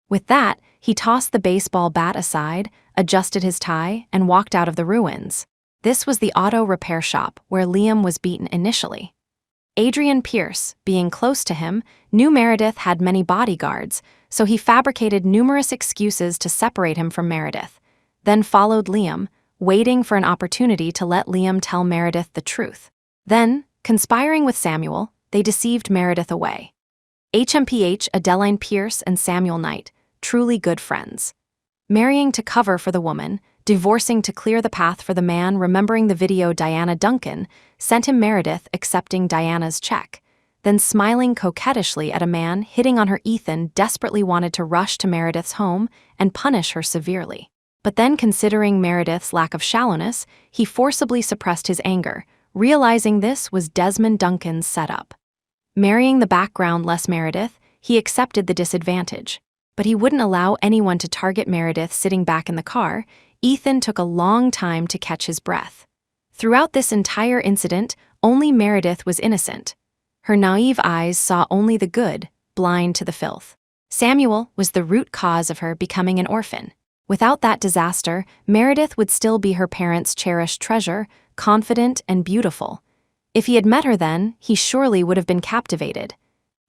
With that, he tossed the baseball bat aside, adjusted his tie, and walked out of the ruins. This was the auto repair shop where Liam was beaten initially. Adrian Pierce, being close to him, knew Meredith had many bodyguards, so he fabricated numerous excuses to separate him from Meredith, then followed Liam, waiting for an opportunity to let Liam tell Meredith the truth. Then, conspiring with Samuel, they deceived Meredith away. HMPH, Adeline Pierce, and Samuel Knight, truly good friends. Marrying to cover for the woman, divorcing to clear the path for the man. Remembering the video Diana Duncan sent him Meredith accepting Diana's check, then smiling coquettishly at a man hitting on her. Ethan desperately wanted to rush to Meredith's home and punish her severely. But then, considering Meredith's lack of shallowness, he forcibly suppressed his anger, realizing this was Desmond Duncan's setup. Marrying the background-less Meredith, he accepted the disadvantage. But he wouldn't allow anyone to target Meredith sitting back in the car. Ethan took a long time to catch his breath. Throughout this entire incident, only Meredith was innocent. Her naive eyes saw only the good, blind to the filth. Samuel was the root cause of her becoming an orphan. Without that disaster, Meredith would still be her parents' cherished treasure, confident and beautiful. If he had met her then, he surely would have been captivated.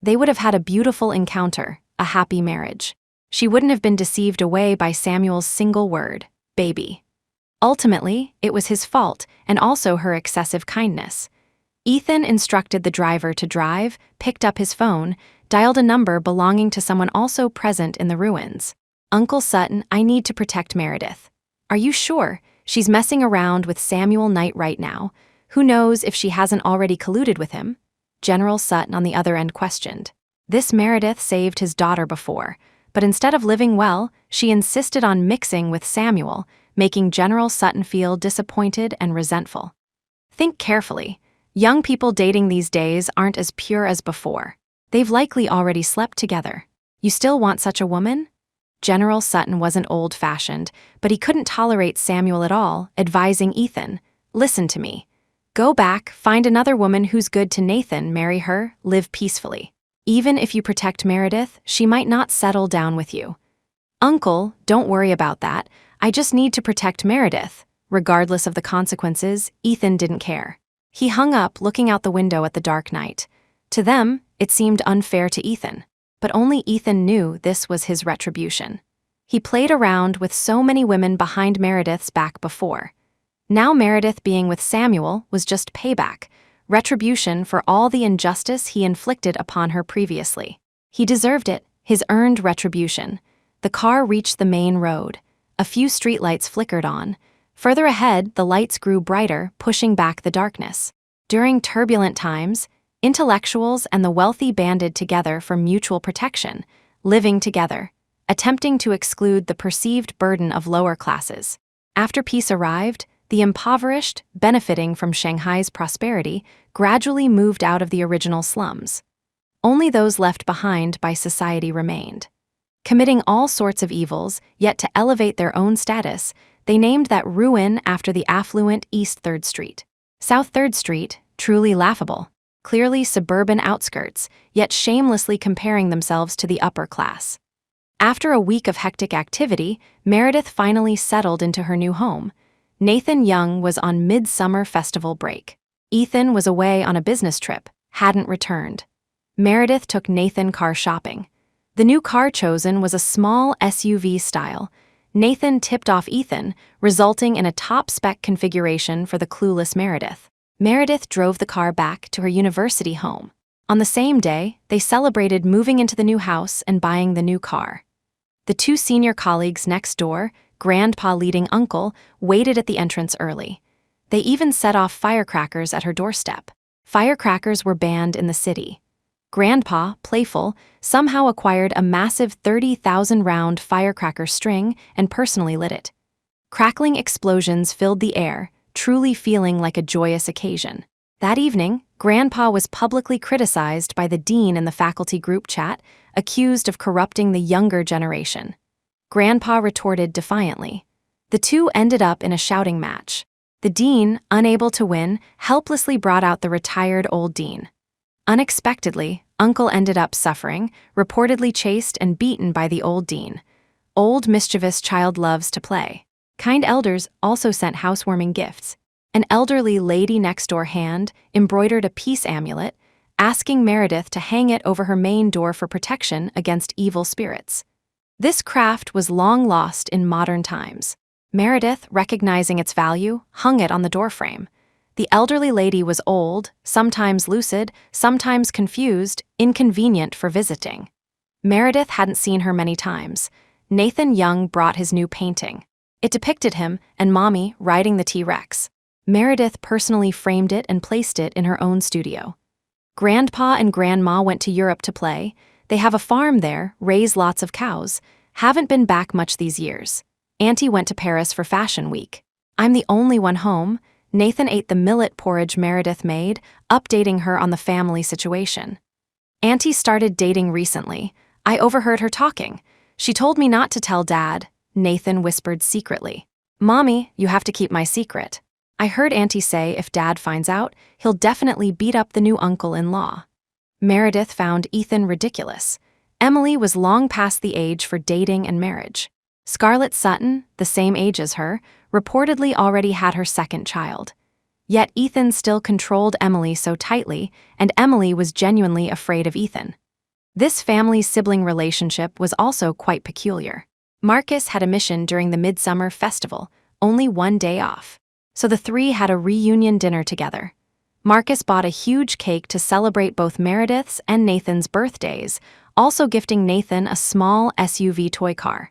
They would have had a beautiful encounter, a happy marriage. She wouldn't have been deceived away by Samuel's single word, baby. Ultimately, it was his fault, and also her excessive kindness. Ethan instructed the driver to drive, picked up his phone, dialed a number belonging to someone also present in the ruins. "Uncle Sutton, I need to protect Meredith." "Are you sure? She's messing around with Samuel Knight right now. Who knows if she hasn't already colluded with him?" General Sutton on the other end questioned. This Meredith saved his daughter before, but instead of living well, she insisted on mixing with Samuel, making General Sutton feel disappointed and resentful. Think carefully. Young people dating these days aren't as pure as before. They've likely already slept together. You still want such a woman? General Sutton wasn't old-fashioned, but he couldn't tolerate Samuel at all, advising Ethan, "Listen to me. Go back, find another woman who's good to Nathan, marry her, live peacefully. Even if you protect Meredith, she might not settle down with you." "Uncle, don't worry about that. I just need to protect Meredith." Regardless of the consequences, Ethan didn't care. He hung up, looking out the window at the dark night. To them, it seemed unfair to Ethan. But only Ethan knew this was his retribution. He played around with so many women behind Meredith's back before. Now Meredith being with Samuel was just payback, retribution for all the injustice he inflicted upon her previously. He deserved it, his earned retribution. The car reached the main road. A few streetlights flickered on. Further ahead, the lights grew brighter, pushing back the darkness. During turbulent times, intellectuals and the wealthy banded together for mutual protection, living together, attempting to exclude the perceived burden of lower classes. After peace arrived, the impoverished, benefiting from Shanghai's prosperity, gradually moved out of the original slums. Only those left behind by society remained. Committing all sorts of evils, yet to elevate their own status, they named that ruin after the affluent East 3rd Street. South 3rd Street, truly laughable. Clearly suburban outskirts, yet shamelessly comparing themselves to the upper class. After a week of hectic activity, Meredith finally settled into her new home. Nathan Young was on midsummer festival break. Ethan was away on a business trip, hadn't returned. Meredith took Nathan car shopping. The new car chosen was a small SUV style. Nathan tipped off Ethan, resulting in a top-spec configuration for the clueless Meredith. Meredith drove the car back to her university home. On the same day, they celebrated moving into the new house and buying the new car. The two senior colleagues next door, Grandpa leading Uncle, waited at the entrance early. They even set off firecrackers at her doorstep. Firecrackers were banned in the city. Grandpa, playful, somehow acquired a massive 30,000-round firecracker string and personally lit it. Crackling explosions filled the air, truly feeling like a joyous occasion. That evening, Grandpa was publicly criticized by the dean in the faculty group chat, accused of corrupting the younger generation. Grandpa retorted defiantly. The two ended up in a shouting match. The dean, unable to win, helplessly brought out the retired old dean. Unexpectedly, Uncle ended up suffering, reportedly chased and beaten by the old dean. Old mischievous child loves to play. Kind elders also sent housewarming gifts. An elderly lady next door hand embroidered a peace amulet, asking Meredith to hang it over her main door for protection against evil spirits. This craft was long lost in modern times. Meredith, recognizing its value, hung it on the doorframe. The elderly lady was old, sometimes lucid, sometimes confused, inconvenient for visiting. Meredith hadn't seen her many times. Nathan Young brought his new painting. It depicted him and Mommy riding the T-Rex. Meredith personally framed it and placed it in her own studio. Grandpa and Grandma went to Europe to play. They have a farm there, raise lots of cows. Haven't been back much these years. Auntie went to Paris for Fashion Week. I'm the only one home. Nathan ate the millet porridge Meredith made, updating her on the family situation. Auntie started dating recently. I overheard her talking. She told me not to tell Dad, Nathan whispered secretly. Mommy, you have to keep my secret. I heard Auntie say if Dad finds out, he'll definitely beat up the new uncle-in-law. Meredith found Ethan ridiculous. Emily was long past the age for dating and marriage. Scarlett Sutton, the same age as her, reportedly already had her second child. Yet Ethan still controlled Emily so tightly, and Emily was genuinely afraid of Ethan. This family-sibling relationship was also quite peculiar. Marcus had a mission during the Midsummer Festival, only one day off. So the three had a reunion dinner together. Marcus bought a huge cake to celebrate both Meredith's and Nathan's birthdays, also gifting Nathan a small SUV toy car.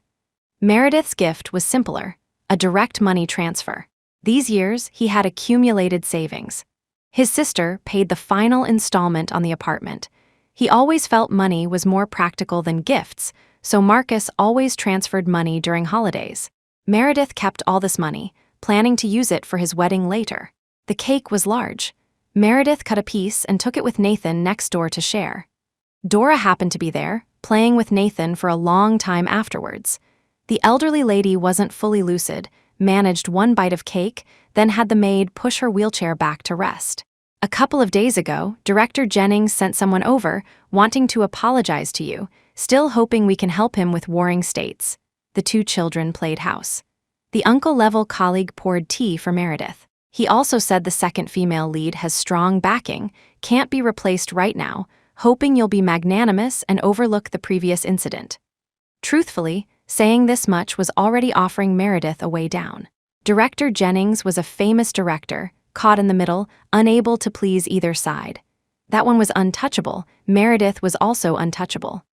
Meredith's gift was simpler, a direct money transfer. These years, he had accumulated savings. His sister paid the final installment on the apartment. He always felt money was more practical than gifts, so Marcus always transferred money during holidays. Meredith kept all this money, planning to use it for his wedding later. The cake was large. Meredith cut a piece and took it with Nathan next door to share. Dora happened to be there, playing with Nathan for a long time afterwards. The elderly lady wasn't fully lucid, managed one bite of cake, then had the maid push her wheelchair back to rest. A couple of days ago, Director Jennings sent someone over, wanting to apologize to you, still hoping we can help him with warring states. The two children played house. The uncle-level colleague poured tea for Meredith. He also said the second female lead has strong backing, can't be replaced right now, hoping you'll be magnanimous and overlook the previous incident. Truthfully, saying this much was already offering Meredith a way down. Director Jennings was a famous director, caught in the middle, unable to please either side. That one was untouchable. Meredith was also untouchable.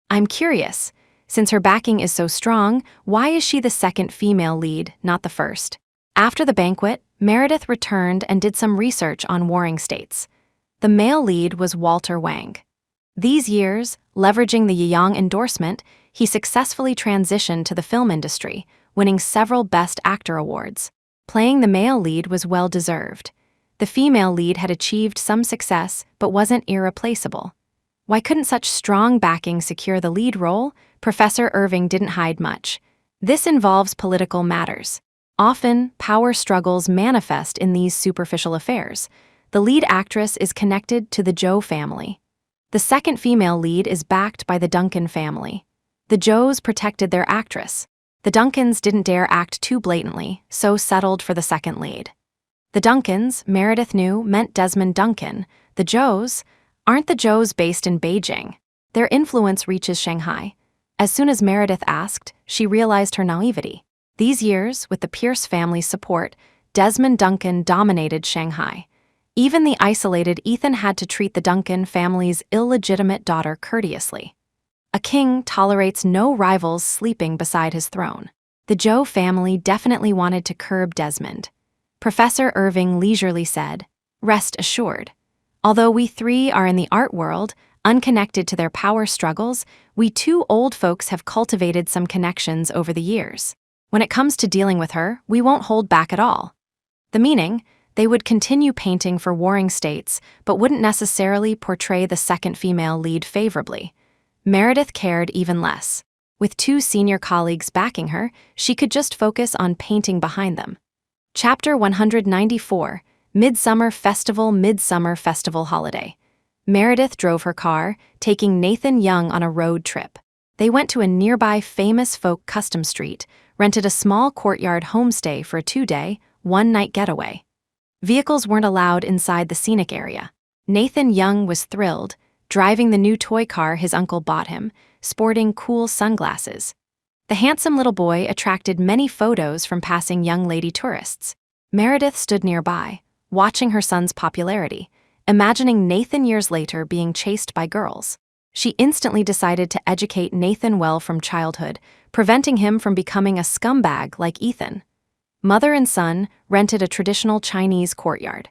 I'm curious, since her backing is so strong, why is she the second female lead, not the first? After the banquet, Meredith returned and did some research on warring states. The male lead was Walter Wang. These years, leveraging the Yang endorsement, he successfully transitioned to the film industry, winning several Best Actor awards. Playing the male lead was well-deserved. The female lead had achieved some success but wasn't irreplaceable. Why couldn't such strong backing secure the lead role? Professor Irving didn't hide much. This involves political matters. Often, power struggles manifest in these superficial affairs. The lead actress is connected to the Joe family. The second female lead is backed by the Duncan family. The Joes protected their actress. The Duncans didn't dare act too blatantly, so settled for the second lead. The Duncans, Meredith knew, meant Desmond Duncan. The Joes aren't the Joes based in Beijing. Their influence reaches Shanghai. As soon as Meredith asked, she realized her naivety. These years, with the Pierce family's support, Desmond Duncan dominated Shanghai. Even the isolated Ethan had to treat the Duncan family's illegitimate daughter courteously. A king tolerates no rivals sleeping beside his throne. The Joe family definitely wanted to curb Desmond. Professor Irving leisurely said, "Rest assured. Although we three are in the art world, unconnected to their power struggles, we two old folks have cultivated some connections over the years. When it comes to dealing with her, we won't hold back at all." The meaning, they would continue painting for warring states, but wouldn't necessarily portray the second female lead favorably. Meredith cared even less. With two senior colleagues backing her, she could just focus on painting behind them. Chapter 194, Midsummer Festival Holiday. Meredith drove her car, taking Nathan Young on a road trip. They went to a nearby famous folk custom street, rented a small courtyard homestay for a 2-day, 1-night getaway. Vehicles weren't allowed inside the scenic area. Nathan Young was thrilled, driving the new toy car his uncle bought him, sporting cool sunglasses. The handsome little boy attracted many photos from passing young lady tourists. Meredith stood nearby, watching her son's popularity, imagining Nathan years later being chased by girls. She instantly decided to educate Nathan well from childhood, preventing him from becoming a scumbag like Ethan. Mother and son rented a traditional Chinese courtyard.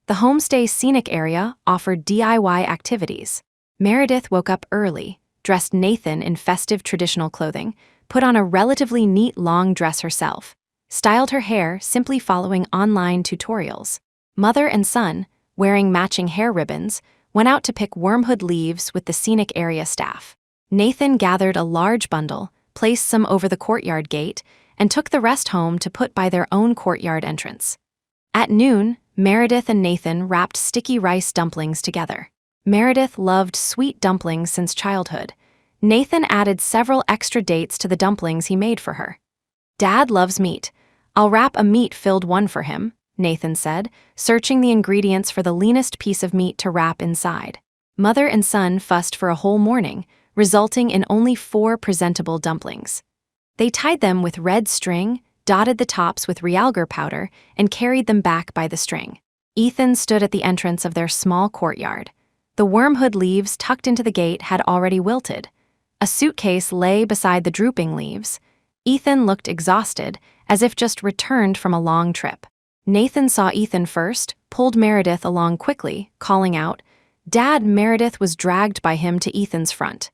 The homestay's scenic area offered DIY activities. Meredith woke up early, dressed Nathan in festive traditional clothing, put on a relatively neat long dress herself, styled her hair simply following online tutorials. Mother and son, wearing matching hair ribbons, went out to pick wormwood leaves with the scenic area staff. Nathan gathered a large bundle, placed some over the courtyard gate, and took the rest home to put by their own courtyard entrance. At noon, Meredith and Nathan wrapped sticky rice dumplings together. Meredith loved sweet dumplings since childhood. Nathan added several extra dates to the dumplings he made for her. "Dad loves meat. I'll wrap a meat-filled one for him," Nathan said, searching the ingredients for the leanest piece of meat to wrap inside. Mother and son fussed for a whole morning, resulting in only 4 presentable dumplings. They tied them with red string, dotted the tops with realgar powder, and carried them back by the string. Ethan stood at the entrance of their small courtyard. The wormwood leaves tucked into the gate had already wilted. A suitcase lay beside the drooping leaves. Ethan looked exhausted, as if just returned from a long trip. Nathan saw Ethan first, pulled Meredith along quickly, calling out, "Dad!" Meredith was dragged by him to Ethan's front.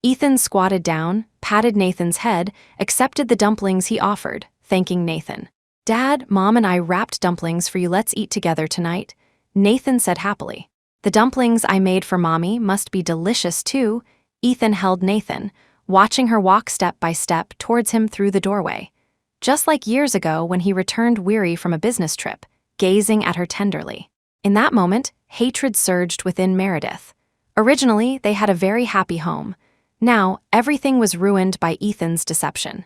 Ethan squatted down, patted Nathan's head, accepted the dumplings he offered, thanking Nathan. "Dad, Mom and I wrapped dumplings for you. Let's eat together tonight," Nathan said happily. "The dumplings I made for Mommy must be delicious too." Ethan held Nathan, watching her walk step by step towards him through the doorway. Just like years ago when he returned weary from a business trip, gazing at her tenderly. In that moment, hatred surged within Meredith. Originally, they had a very happy home. Now, everything was ruined by Ethan's deception.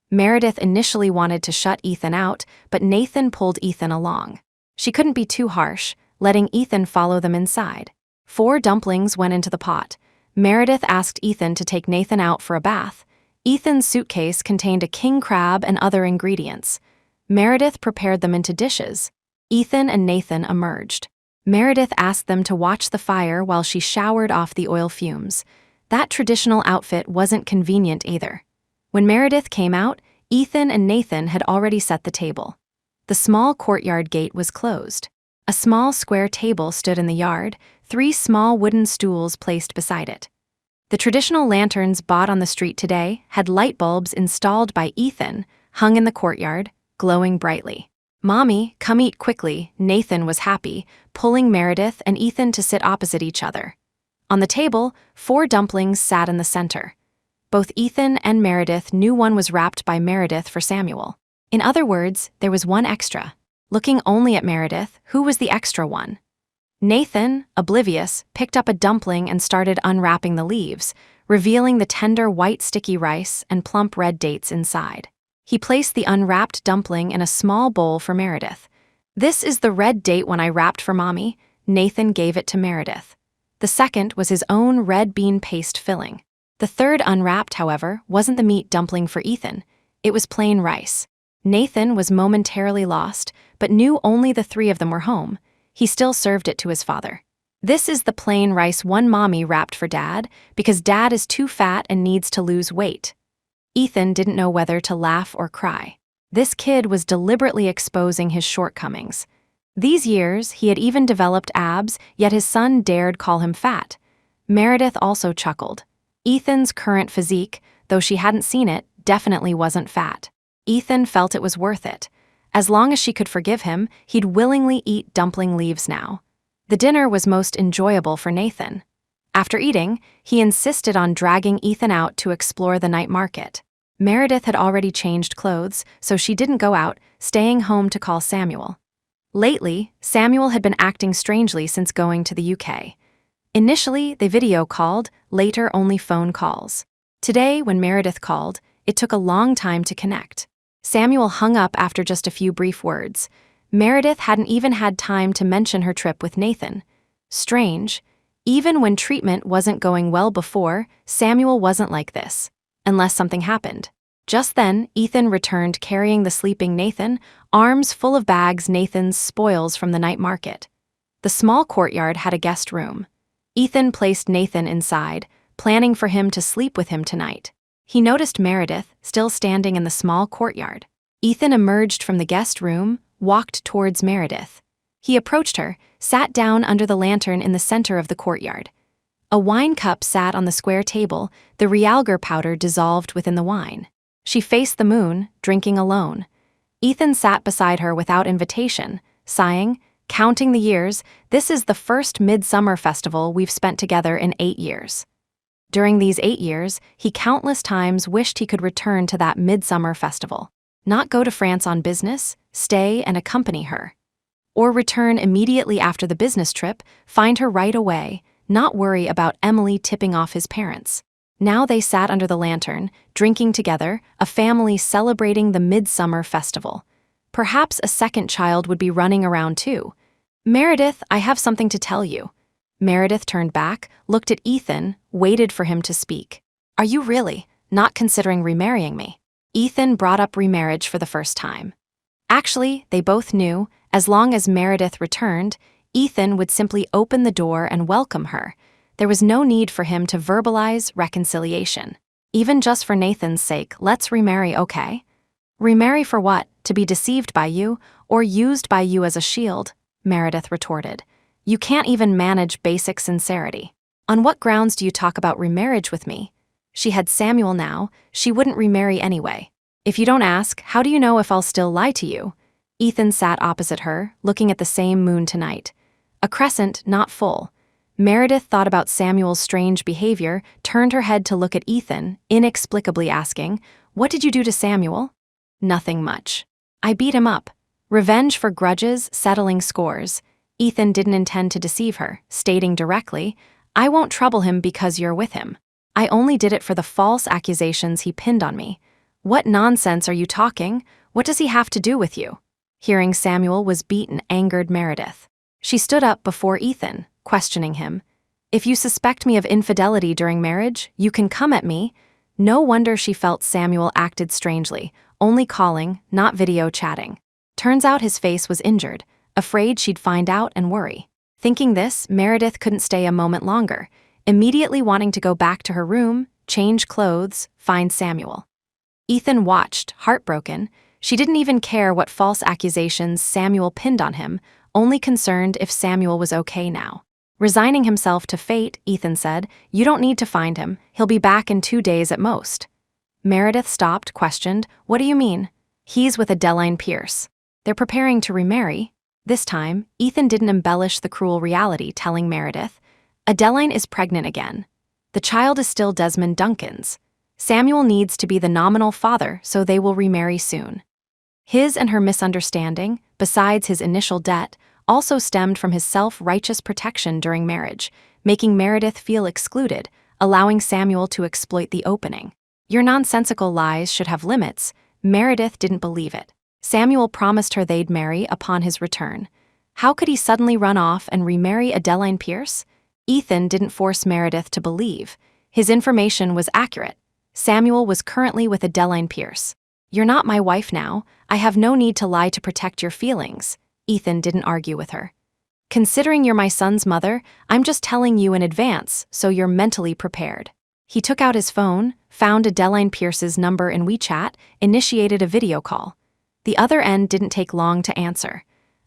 Meredith initially wanted to shut Ethan out, but Nathan pulled Ethan along. She couldn't be too harsh, letting Ethan follow them inside. 4 dumplings went into the pot. Meredith asked Ethan to take Nathan out for a bath. Ethan's suitcase contained a king crab and other ingredients. Meredith prepared them into dishes. Ethan and Nathan emerged. Meredith asked them to watch the fire while she showered off the oil fumes. That traditional outfit wasn't convenient either. When Meredith came out, Ethan and Nathan had already set the table. The small courtyard gate was closed. A small square table stood in the yard, 3 small wooden stools placed beside it. The traditional lanterns bought on the street today had light bulbs installed by Ethan, hung in the courtyard, glowing brightly. "Mommy, come eat quickly," Nathan was happy, pulling Meredith and Ethan to sit opposite each other. On the table, 4 dumplings sat in the center. Both Ethan and Meredith knew one was wrapped by Meredith for Samuel. In other words, there was one extra. Looking only at Meredith, who was the extra one? Nathan, oblivious, picked up a dumpling and started unwrapping the leaves, revealing the tender white sticky rice and plump red dates inside. He placed the unwrapped dumpling in a small bowl for Meredith. "This is the red date one I wrapped for Mommy." Nathan gave it to Meredith. The second was his own red bean paste filling. The third unwrapped, however, wasn't the meat dumpling for Ethan. It was plain rice. Nathan was momentarily lost, but knew only the 3 of them were home. He still served it to his father. "This is the plain rice one Mommy wrapped for Dad, because Dad is too fat and needs to lose weight." Ethan didn't know whether to laugh or cry. This kid was deliberately exposing his shortcomings. These years, he had even developed abs, yet his son dared call him fat. Meredith also chuckled. Ethan's current physique, though she hadn't seen it, definitely wasn't fat. Ethan felt it was worth it. As long as she could forgive him, he'd willingly eat dumpling leaves now. The dinner was most enjoyable for Nathan. After eating, he insisted on dragging Ethan out to explore the night market. Meredith had already changed clothes, so she didn't go out, staying home to call Samuel. Lately, Samuel had been acting strangely since going to the UK. Initially, they video called, later only phone calls. Today, when Meredith called, it took a long time to connect. Samuel hung up after just a few brief words. Meredith hadn't even had time to mention her trip with Nathan. Strange. Even when treatment wasn't going well before, Samuel wasn't like this. Unless something happened. Just then, Ethan returned carrying the sleeping Nathan, arms full of bags Nathan's spoils from the night market. The small courtyard had a guest room. Ethan placed Nathan inside, planning for him to sleep with him tonight. He noticed Meredith, still standing in the small courtyard. Ethan emerged from the guest room, walked towards Meredith. He approached her, sat down under the lantern in the center of the courtyard. A wine cup sat on the square table, the realgar powder dissolved within the wine. She faced the moon, drinking alone. Ethan sat beside her without invitation, sighing, counting the years. This is the first midsummer festival we've spent together in 8 years. During these 8 years, he countless times wished he could return to that midsummer festival. Not go to France on business, stay and accompany her. Or return immediately after the business trip, find her right away, not worry about Emily tipping off his parents. Now they sat under the lantern, drinking together, a family celebrating the midsummer festival. Perhaps a second child would be running around too. "Meredith, I have something to tell you." Meredith turned back, looked at Ethan, waited for him to speak. "Are you really not considering remarrying me?" Ethan brought up remarriage for the first time. Actually, they both knew, as long as Meredith returned, Ethan would simply open the door and welcome her. There was no need for him to verbalize reconciliation. Even just for Nathan's sake, let's remarry, okay? Remarry for what? To be deceived by you, or used by you as a shield? Meredith retorted. You can't even manage basic sincerity. On what grounds do you talk about remarriage with me? She had Samuel now, she wouldn't remarry anyway. If you don't ask, how do you know if I'll still lie to you? Ethan sat opposite her, looking at the same moon tonight. A crescent, not full. Meredith thought about Samuel's strange behavior, turned her head to look at Ethan, inexplicably asking, "What did you do to Samuel?" "Nothing much. I beat him up. Revenge for grudges, settling scores." Ethan didn't intend to deceive her, stating directly, "I won't trouble him because you're with him. I only did it for the false accusations he pinned on me." "What nonsense are you talking? What does he have to do with you?" Hearing Samuel was beaten angered Meredith. She stood up before Ethan, questioning him. "If you suspect me of infidelity during marriage, you can come at me." No wonder she felt Samuel acted strangely, only calling, not video chatting. Turns out his face was injured, afraid she'd find out and worry. Thinking this, Meredith couldn't stay a moment longer, immediately wanting to go back to her room, change clothes, find Samuel. Ethan watched, heartbroken. She didn't even care what false accusations Samuel pinned on him, only concerned if Samuel was okay now. Resigning himself to fate, Ethan said, "You don't need to find him. He'll be back in 2 days at most." Meredith stopped, questioned, "What do you mean?" "He's with Adeline Pierce. They're preparing to remarry." This time, Ethan didn't embellish the cruel reality, telling Meredith, "Adeline is pregnant again. The child is still Desmond Duncan's. Samuel needs to be the nominal father, so they will remarry soon." His and her misunderstanding, besides his initial debt, also stemmed from his self-righteous protection during marriage, making Meredith feel excluded, allowing Samuel to exploit the opening. Your nonsensical lies should have limits. Meredith didn't believe it. Samuel promised her they'd marry upon his return. How could he suddenly run off and remarry Adeline Pierce? Ethan didn't force Meredith to believe. His information was accurate. Samuel was currently with Adeline Pierce. "You're not my wife now. I have no need to lie to protect your feelings." Ethan didn't argue with her. "Considering you're my son's mother, I'm just telling you in advance so you're mentally prepared." He took out his phone, found Adeline Pierce's number in WeChat, initiated a video call. The other end didn't take long to answer.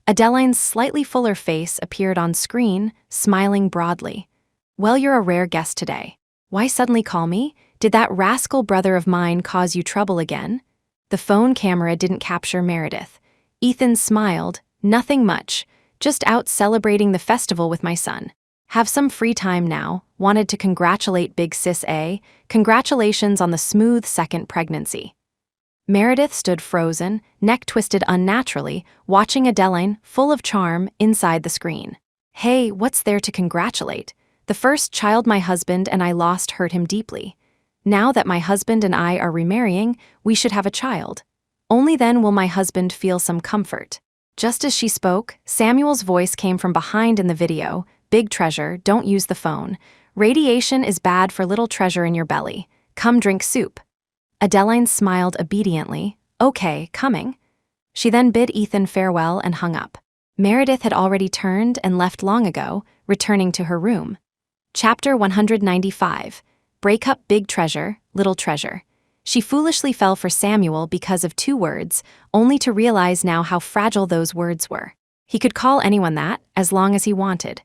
Adeline's slightly fuller face appeared on screen, smiling broadly. "Well, you're a rare guest today. Why suddenly call me? Did that rascal brother of mine cause you trouble again?" The phone camera didn't capture Meredith. Ethan smiled. "Nothing much. Just out celebrating the festival with my son. Have some free time now. Wanted to congratulate Big Sis A. Congratulations on the smooth second pregnancy." Meredith stood frozen, neck twisted unnaturally, watching Adeline, full of charm, inside the screen. "Hey, what's there to congratulate? The first child my husband and I lost hurt him deeply. Now that my husband and I are remarrying, we should have a child. Only then will my husband feel some comfort." Just as she spoke, Samuel's voice came from behind in the video. "Big Treasure, don't use the phone. Radiation is bad for little treasure in your belly. Come drink soup." Adeline smiled obediently. "Okay, coming." She then bid Ethan farewell and hung up. Meredith had already turned and left long ago, returning to her room. Chapter 195. Break up Big Treasure, Little Treasure. She foolishly fell for Samuel because of 2 words, only to realize now how fragile those words were. He could call anyone that, as long as he wanted.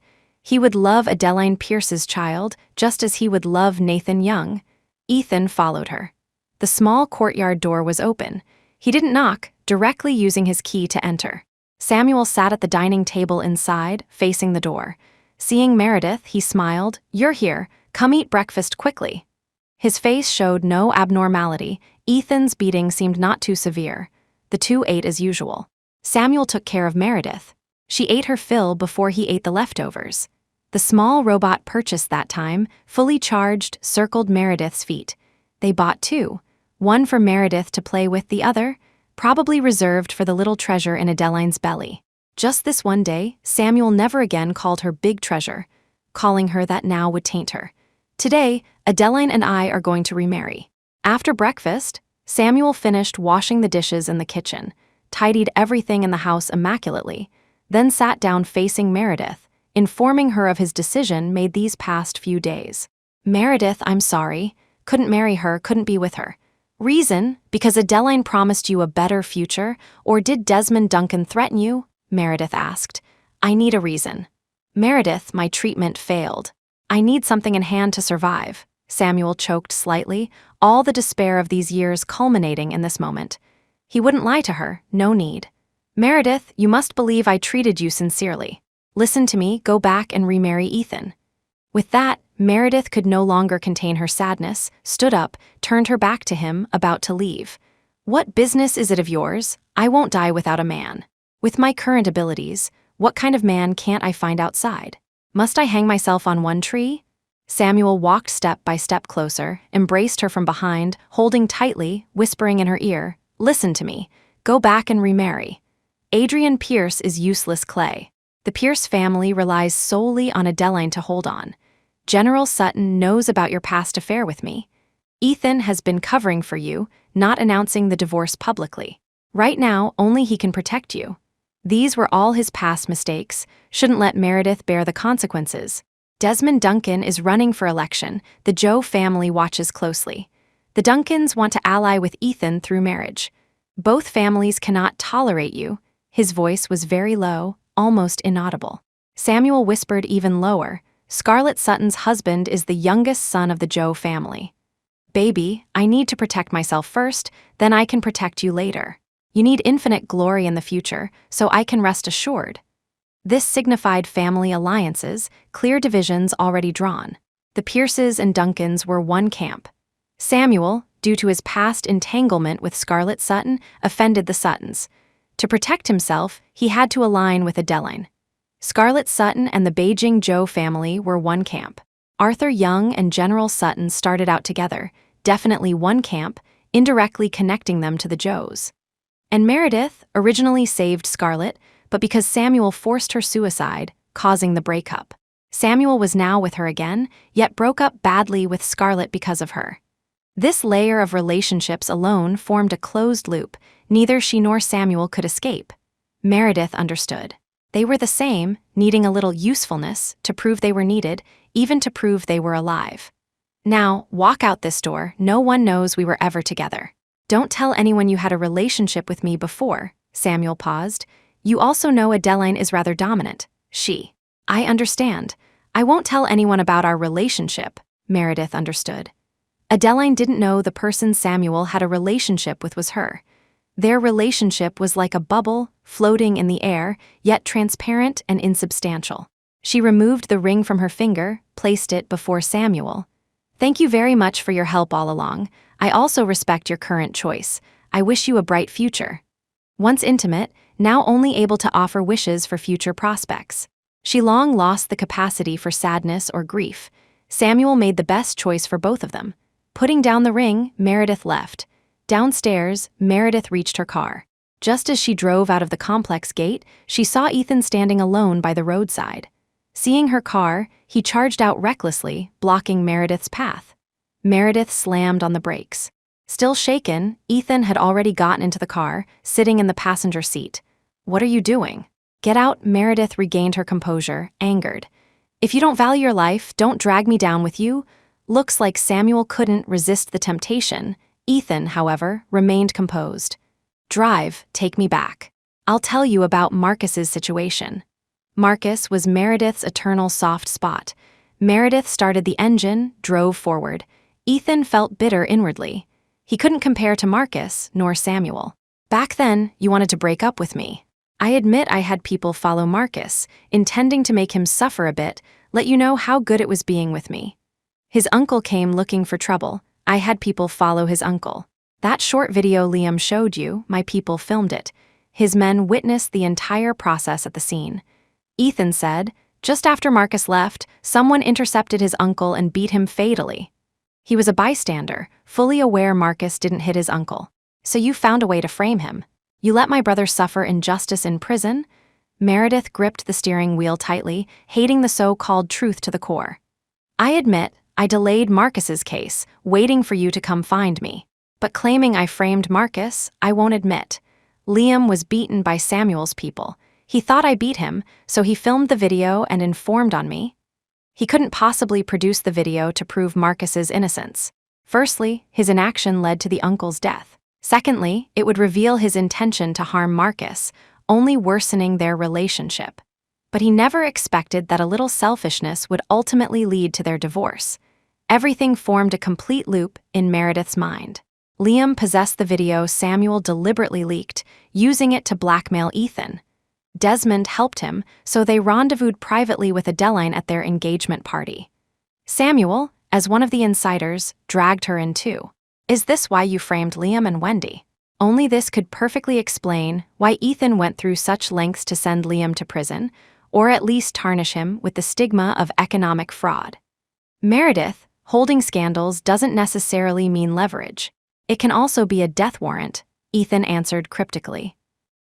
He would love Adeline Pierce's child just as he would love Nathan Young. Ethan followed her. The small courtyard door was open. He didn't knock, directly using his key to enter. Samuel sat at the dining table inside, facing the door. Seeing Meredith, he smiled. "You're here. Come eat breakfast quickly." His face showed no abnormality. Ethan's beating seemed not too severe. The two ate as usual. Samuel took care of Meredith. She ate her fill before he ate the leftovers. The small robot purchased that time, fully charged, circled Meredith's feet. They bought two. One for Meredith to play with, the other, probably reserved for the little treasure in Adeline's belly. Just this one day, Samuel never again called her big treasure. Calling her that now would taint her. Today, Adeline and I are going to remarry. After breakfast, Samuel finished washing the dishes in the kitchen, tidied everything in the house immaculately, then sat down facing Meredith, informing her of his decision made these past few days. "Meredith, I'm sorry. Couldn't marry her, couldn't be with her. Reason? Because Adeline promised you a better future, or did Desmond Duncan threaten you?" Meredith asked. "I need a reason." "Meredith, my treatment failed. I need something in hand to survive." Samuel choked slightly, all the despair of these years culminating in this moment. He wouldn't lie to her, no need. "Meredith, you must believe I treated you sincerely. Listen to me, go back and remarry Ethan." With that, Meredith could no longer contain her sadness, stood up, turned her back to him, about to leave. "What business is it of yours? I won't die without a man. With my current abilities, what kind of man can't I find outside? Must I hang myself on one tree?" Samuel walked step by step closer, embraced her from behind, holding tightly, whispering in her ear, "Listen to me. Go back and remarry. Adrian Pierce is useless clay. The Pierce family relies solely on Adeline to hold on. General Sutton knows about your past affair with me. Ethan has been covering for you, not announcing the divorce publicly. Right now, only he can protect you. These were all his past mistakes, shouldn't let Meredith bear the consequences. Desmond Duncan is running for election, the Joe family watches closely. The Duncans want to ally with Ethan through marriage. Both families cannot tolerate you." His voice was very low, almost inaudible. Samuel whispered even lower, "Scarlett Sutton's husband is the youngest son of the Joe family. Baby, I need to protect myself first, then I can protect you later. You need infinite glory in the future, so I can rest assured." This signified family alliances, clear divisions already drawn. The Pierces and Duncans were one camp. Samuel, due to his past entanglement with Scarlett Sutton, offended the Suttons. To protect himself, he had to align with Adeline. Scarlett Sutton and the Beijing Joe family were one camp. Arthur Young and General Sutton started out together, definitely one camp, indirectly connecting them to the Joes. And Meredith originally saved Scarlett, but because Samuel forced her suicide, causing the breakup. Samuel was now with her again, yet broke up badly with Scarlett because of her. This layer of relationships alone formed a closed loop. Neither she nor Samuel could escape. Meredith understood. They were the same, needing a little usefulness to prove they were needed, even to prove they were alive. "Now, walk out this door. No one knows we were ever together. Don't tell anyone you had a relationship with me before." Samuel paused. "You also know Adeline is rather dominant. I understand. I won't tell anyone about our relationship." Meredith understood. Adeline didn't know the person Samuel had a relationship with was her. Their relationship was like a bubble, floating in the air, yet transparent and insubstantial. She removed the ring from her finger, placed it before Samuel. "Thank you very much for your help all along. I also respect your current choice. I wish you a bright future." Once intimate, now only able to offer wishes for future prospects. She long lost the capacity for sadness or grief. Samuel made the best choice for both of them. Putting down the ring, Meredith left. Downstairs, Meredith reached her car. Just as she drove out of the complex gate, she saw Ethan standing alone by the roadside. Seeing her car, he charged out recklessly, blocking Meredith's path. Meredith slammed on the brakes. Still shaken, Ethan had already gotten into the car, sitting in the passenger seat. "What are you doing?" "Get out." Meredith regained her composure, angered. "If you don't value your life, don't drag me down with you." Looks like Samuel couldn't resist the temptation. Ethan, however, remained composed. "Drive, take me back. I'll tell you about Marcus's situation." Marcus was Meredith's eternal soft spot. Meredith started the engine, drove forward. Ethan felt bitter inwardly. He couldn't compare to Marcus nor Samuel. Back then, you wanted to break up with me. I admit I had people follow Marcus, intending to make him suffer a bit, let you know how good it was being with me. His uncle came looking for trouble. I had people follow his uncle. That short video Liam showed you, my people filmed it. His men witnessed the entire process at the scene. Ethan said, just after Marcus left, someone intercepted his uncle and beat him fatally. He was a bystander, fully aware Marcus didn't hit his uncle. So you found a way to frame him. You let my brother suffer injustice in prison? Meredith gripped the steering wheel tightly, hating the so-called truth to the core. I admit, I delayed Marcus's case, waiting for you to come find me. But claiming I framed Marcus, I won't admit. Liam was beaten by Samuel's people. He thought I beat him, so he filmed the video and informed on me. He couldn't possibly produce the video to prove Marcus's innocence. Firstly, his inaction led to the uncle's death. Secondly, it would reveal his intention to harm Marcus, only worsening their relationship. But he never expected that a little selfishness would ultimately lead to their divorce. Everything formed a complete loop in Meredith's mind. Liam possessed the video Samuel deliberately leaked, using it to blackmail Ethan. Desmond helped him, so they rendezvoused privately with Adeline at their engagement party. Samuel, as one of the insiders, dragged her in too. Is this why you framed Liam and Wendy? Only this could perfectly explain why Ethan went through such lengths to send Liam to prison, or at least tarnish him with the stigma of economic fraud. Meredith, holding scandals doesn't necessarily mean leverage. It can also be a death warrant, Ethan answered cryptically.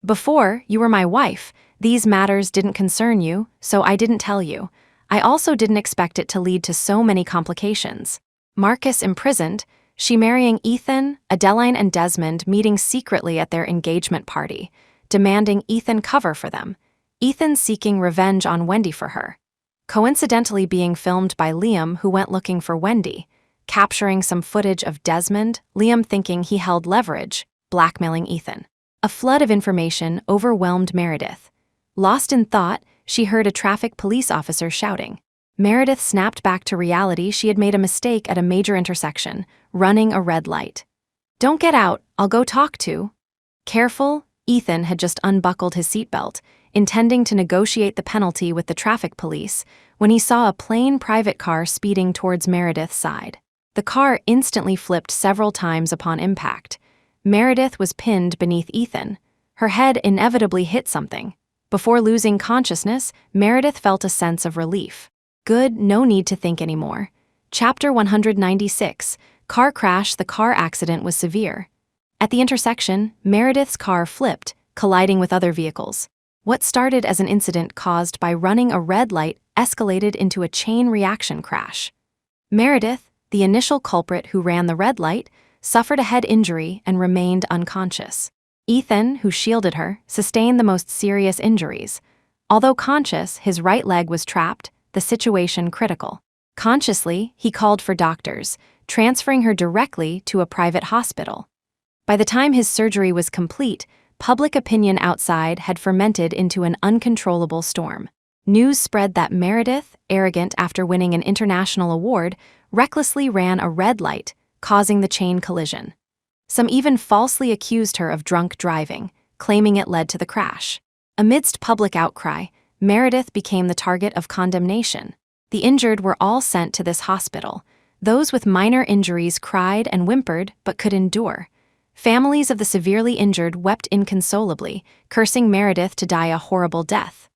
Before, you were my wife. These matters didn't concern you, so I didn't tell you. I also didn't expect it to lead to so many complications. Marcus imprisoned, she marrying Ethan, Adeline and Desmond meeting secretly at their engagement party, demanding Ethan cover for them. Ethan seeking revenge on Wendy for her. Coincidentally being filmed by Liam, who went looking for Wendy, capturing some footage of Desmond, Liam thinking he held leverage, blackmailing Ethan. A flood of information overwhelmed Meredith. Lost in thought, she heard a traffic police officer shouting. Meredith snapped back to reality. She had made a mistake at a major intersection, running a red light. Don't get out, I'll go talk to. Careful, Ethan had just unbuckled his seatbelt, intending to negotiate the penalty with the traffic police, when he saw a plain private car speeding towards Meredith's side. The car instantly flipped several times upon impact. Meredith was pinned beneath Ethan. Her head inevitably hit something. Before losing consciousness, Meredith felt a sense of relief. Good, no need to think anymore. Chapter 196, Car Crash. The car accident was severe. At the intersection, Meredith's car flipped, colliding with other vehicles. What started as an incident caused by running a red light escalated into a chain reaction crash. Meredith, the initial culprit who ran the red light, suffered a head injury and remained unconscious. Ethan, who shielded her, sustained the most serious injuries. Although conscious, his right leg was trapped, the situation critical. Consciously, he called for doctors, transferring her directly to a private hospital. By the time his surgery was complete, public opinion outside had fermented into an uncontrollable storm. News spread that Meredith, arrogant after winning an international award, recklessly ran a red light, causing the chain collision. Some even falsely accused her of drunk driving, claiming it led to the crash. Amidst public outcry, Meredith became the target of condemnation. The injured were all sent to this hospital. Those with minor injuries cried and whimpered but could endure. Families of the severely injured wept inconsolably, cursing Meredith to die a horrible death.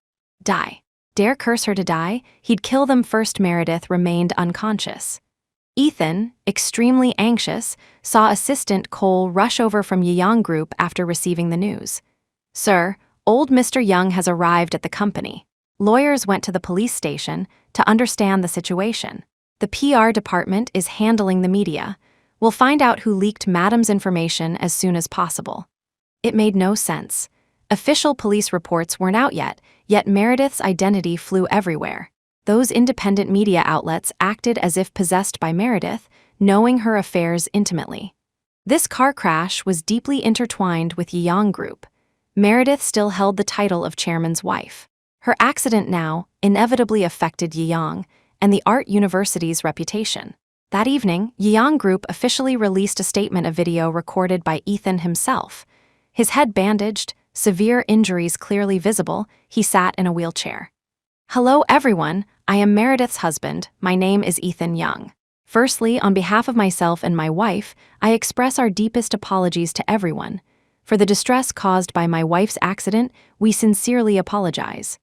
Die. Dare curse her to die? He'd kill them first. Meredith remained unconscious. Ethan, extremely anxious, saw assistant Cole rush over from Young Group after receiving the news. Sir, old Mr. Young has arrived at the company. Lawyers went to the police station to understand the situation. The PR department is handling the media. We'll find out who leaked Madam's information as soon as possible. It made no sense. Official police reports weren't out yet Meredith's identity flew everywhere. Those independent media outlets acted as if possessed by Meredith, knowing her affairs intimately. This car crash was deeply intertwined with Young Group. Meredith still held the title of chairman's wife. Her accident now inevitably affected Yeong and the art university's reputation. That evening, Yeong Group officially released a statement of video recorded by Ethan himself. His head bandaged, severe injuries clearly visible, he sat in a wheelchair. "Hello everyone, I am Meredith's husband, my name is Ethan Young. Firstly, on behalf of myself and my wife, I express our deepest apologies to everyone. For the distress caused by my wife's accident, we sincerely apologize.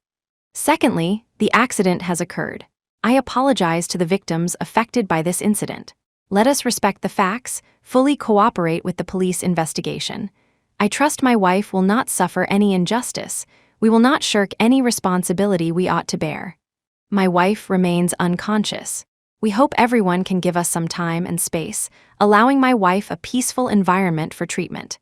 Secondly, the accident has occurred. I apologize to the victims affected by this incident. Let us respect the facts, fully cooperate with the police investigation. I trust my wife will not suffer any injustice. We will not shirk any responsibility we ought to bear. My wife remains unconscious. We hope everyone can give us some time and space, allowing my wife a peaceful environment for treatment."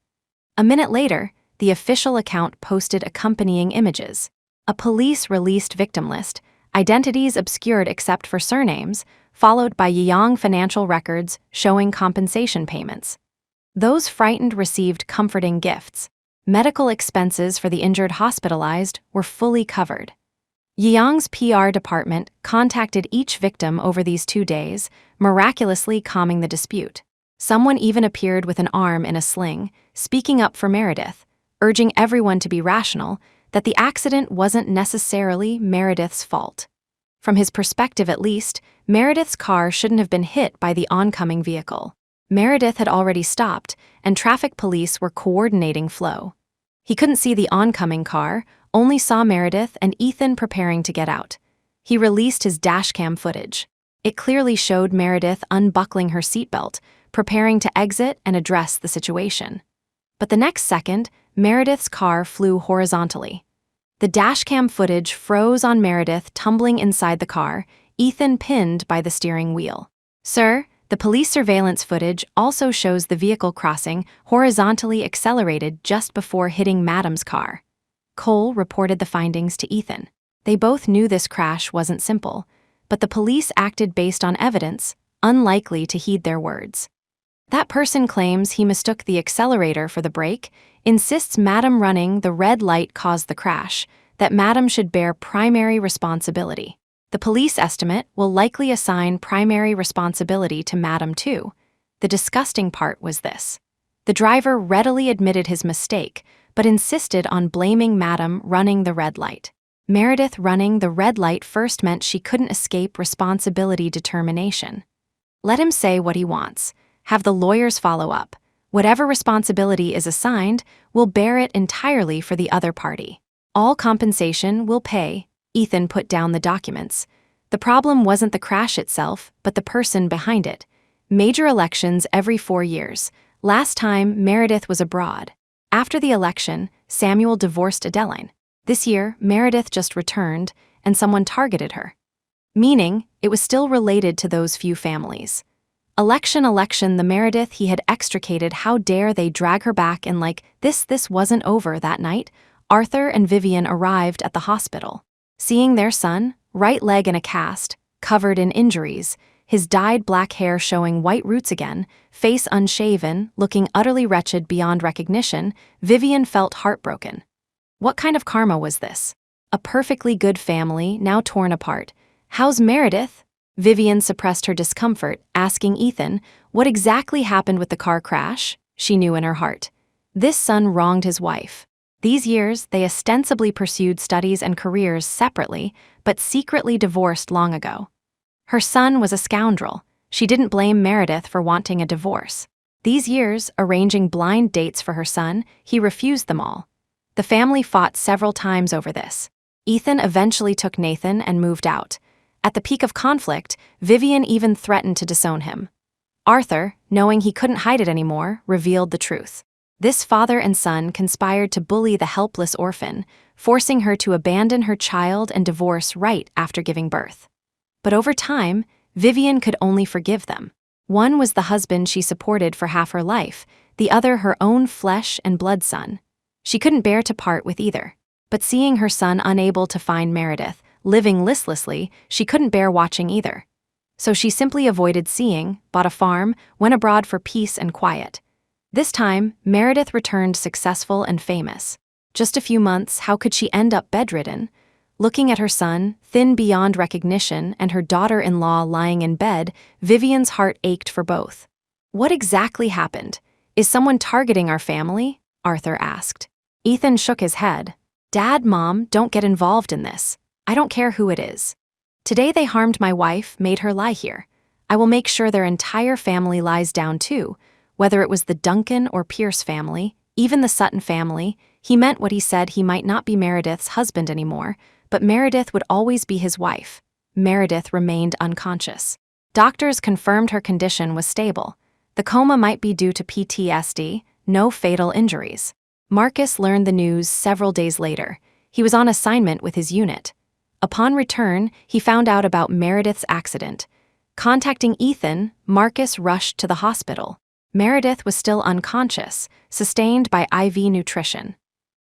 A minute later, the official account posted accompanying images. A police-released victim list, identities obscured except for surnames, followed by Yeong financial records showing compensation payments. Those frightened received comforting gifts. Medical expenses for the injured hospitalized were fully covered. Yeong's PR department contacted each victim over these 2 days, miraculously calming the dispute. Someone even appeared with an arm in a sling, speaking up for Meredith, urging everyone to be rational, that the accident wasn't necessarily Meredith's fault. From his perspective at least, Meredith's car shouldn't have been hit by the oncoming vehicle. Meredith had already stopped, and traffic police were coordinating flow. He couldn't see the oncoming car, only saw Meredith and Ethan preparing to get out. He released his dashcam footage. It clearly showed Meredith unbuckling her seatbelt, preparing to exit and address the situation. But the next second, Meredith's car flew horizontally. The dashcam footage froze on Meredith tumbling inside the car, Ethan pinned by the steering wheel. "Sir, the police surveillance footage also shows the vehicle crossing horizontally accelerated just before hitting Madam's car." Cole reported the findings to Ethan. They both knew this crash wasn't simple, but the police acted based on evidence, unlikely to heed their words. That person claims he mistook the accelerator for the brake, insists Madam running the red light caused the crash, that Madam should bear primary responsibility. The police estimate will likely assign primary responsibility to Madam too. The disgusting part was this. The driver readily admitted his mistake, but insisted on blaming Madam running the red light. Meredith running the red light first meant she couldn't escape responsibility determination. Let him say what he wants. Have the lawyers follow up. Whatever responsibility is assigned, we'll bear it entirely for the other party. All compensation will pay. Ethan put down the documents. The problem wasn't the crash itself, but the person behind it. Major elections every 4 years. Last time, Meredith was abroad. After the election, Samuel divorced Adeline. This year, Meredith just returned, and someone targeted her. Meaning, it was still related to those few families. Election, the Meredith he had extricated, how dare they drag her back and this wasn't over that night. Arthur and Vivian arrived at the hospital. Seeing their son, right leg in a cast, covered in injuries, his dyed black hair showing white roots again, face unshaven, looking utterly wretched beyond recognition, Vivian felt heartbroken. What kind of karma was this? A perfectly good family, now torn apart. How's Meredith? Vivian suppressed her discomfort, asking Ethan, what exactly happened with the car crash? She knew in her heart. This son wronged his wife. These years, they ostensibly pursued studies and careers separately, but secretly divorced long ago. Her son was a scoundrel. She didn't blame Meredith for wanting a divorce. These years, arranging blind dates for her son, he refused them all. The family fought several times over this. Ethan eventually took Nathan and moved out. At the peak of conflict, Vivian even threatened to disown him. Arthur, knowing he couldn't hide it anymore, revealed the truth. This father and son conspired to bully the helpless orphan, forcing her to abandon her child and divorce right after giving birth. But over time, Vivian could only forgive them. One was the husband she supported for half her life, the other her own flesh and blood son. She couldn't bear to part with either. But seeing her son unable to find Meredith, living listlessly, she couldn't bear watching either. So she simply avoided seeing, bought a farm, went abroad for peace and quiet. This time, Meredith returned successful and famous. Just a few months, how could she end up bedridden? Looking at her son, thin beyond recognition, and her daughter-in-law lying in bed, Vivian's heart ached for both. What exactly happened? Is someone targeting our family? Arthur asked. Ethan shook his head. Dad, Mom, don't get involved in this. I don't care who it is. Today they harmed my wife, made her lie here. I will make sure their entire family lies down too, whether it was the Duncan or Pierce family, even the Sutton family. He meant what he said. He might not be Meredith's husband anymore, but Meredith would always be his wife. Meredith remained unconscious. Doctors confirmed her condition was stable. The coma might be due to PTSD, no fatal injuries. Marcus learned the news several days later. He was on assignment with his unit. Upon return, he found out about Meredith's accident. Contacting Ethan, Marcus rushed to the hospital. Meredith was still unconscious, sustained by IV nutrition.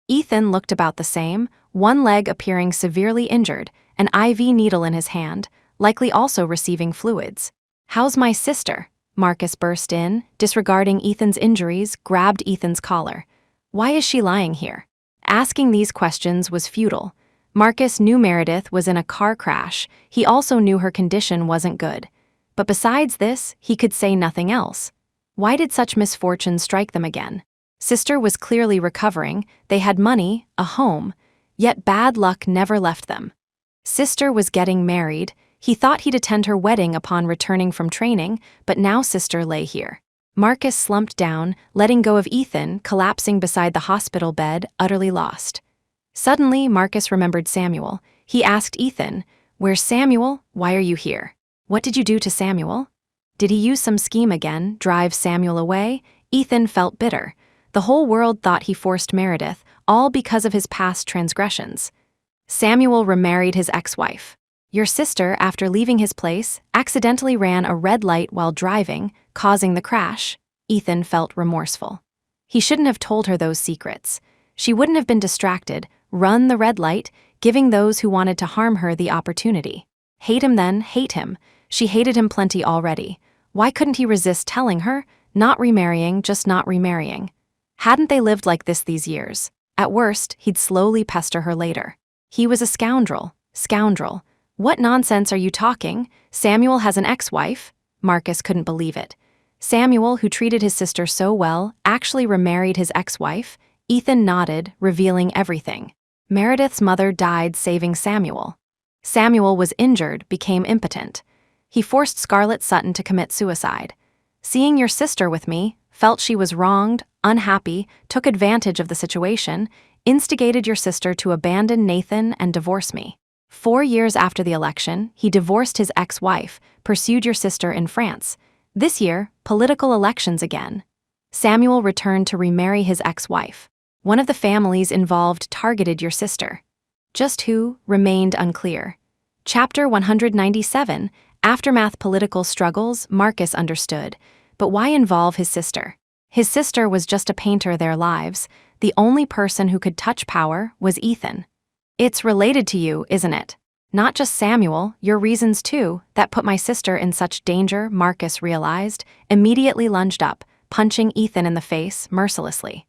Ethan looked about the same, one leg appearing severely injured, an IV needle in his hand, likely also receiving fluids. How's my sister? Marcus burst in, disregarding Ethan's injuries, grabbed Ethan's collar. Why is she lying here? Asking these questions was futile. Marcus knew Meredith was in a car crash. He also knew her condition wasn't good. But besides this, he could say nothing else. Why did such misfortune strike them again? Sister was clearly recovering, they had money, a home, yet bad luck never left them. Sister was getting married. He thought he'd attend her wedding upon returning from training, but now sister lay here. Marcus slumped down, letting go of Ethan, collapsing beside the hospital bed, utterly lost. Suddenly, Marcus remembered Samuel. He asked Ethan, "Where's Samuel? Why are you here? What did you do to Samuel?" Did he use some scheme again, drive Samuel away? Ethan felt bitter. The whole world thought he forced Meredith, all because of his past transgressions. Samuel remarried his ex-wife. Your sister, after leaving his place, accidentally ran a red light while driving, causing the crash. Ethan felt remorseful. He shouldn't have told her those secrets. She wouldn't have been distracted, run the red light, giving those who wanted to harm her the opportunity. Hate him then, hate him. She hated him plenty already. Why couldn't he resist telling her? Not remarrying, just not remarrying. Hadn't they lived like this these years? At worst, he'd slowly pester her later. He was a scoundrel. Scoundrel. What nonsense are you talking? Samuel has an ex-wife? Marcus couldn't believe it. Samuel, who treated his sister so well, actually remarried his ex-wife? Ethan nodded, revealing everything. Meredith's mother died saving Samuel. Samuel was injured, became impotent. He forced Scarlett Sutton to commit suicide. Seeing your sister with me, felt she was wronged, unhappy, took advantage of the situation, instigated your sister to abandon Nathan and divorce me. 4 years after the election, he divorced his ex-wife, pursued your sister in France. This year, political elections again. Samuel returned to remarry his ex-wife. One of the families involved targeted your sister. Just who, remained unclear. Chapter 197, Aftermath Political Struggles. Marcus understood. But why involve his sister? His sister was just a painter their lives. The only person who could touch power was Ethan. It's related to you, isn't it? Not just Samuel, your reasons too, that put my sister in such danger, Marcus realized, immediately lunged up, punching Ethan in the face mercilessly.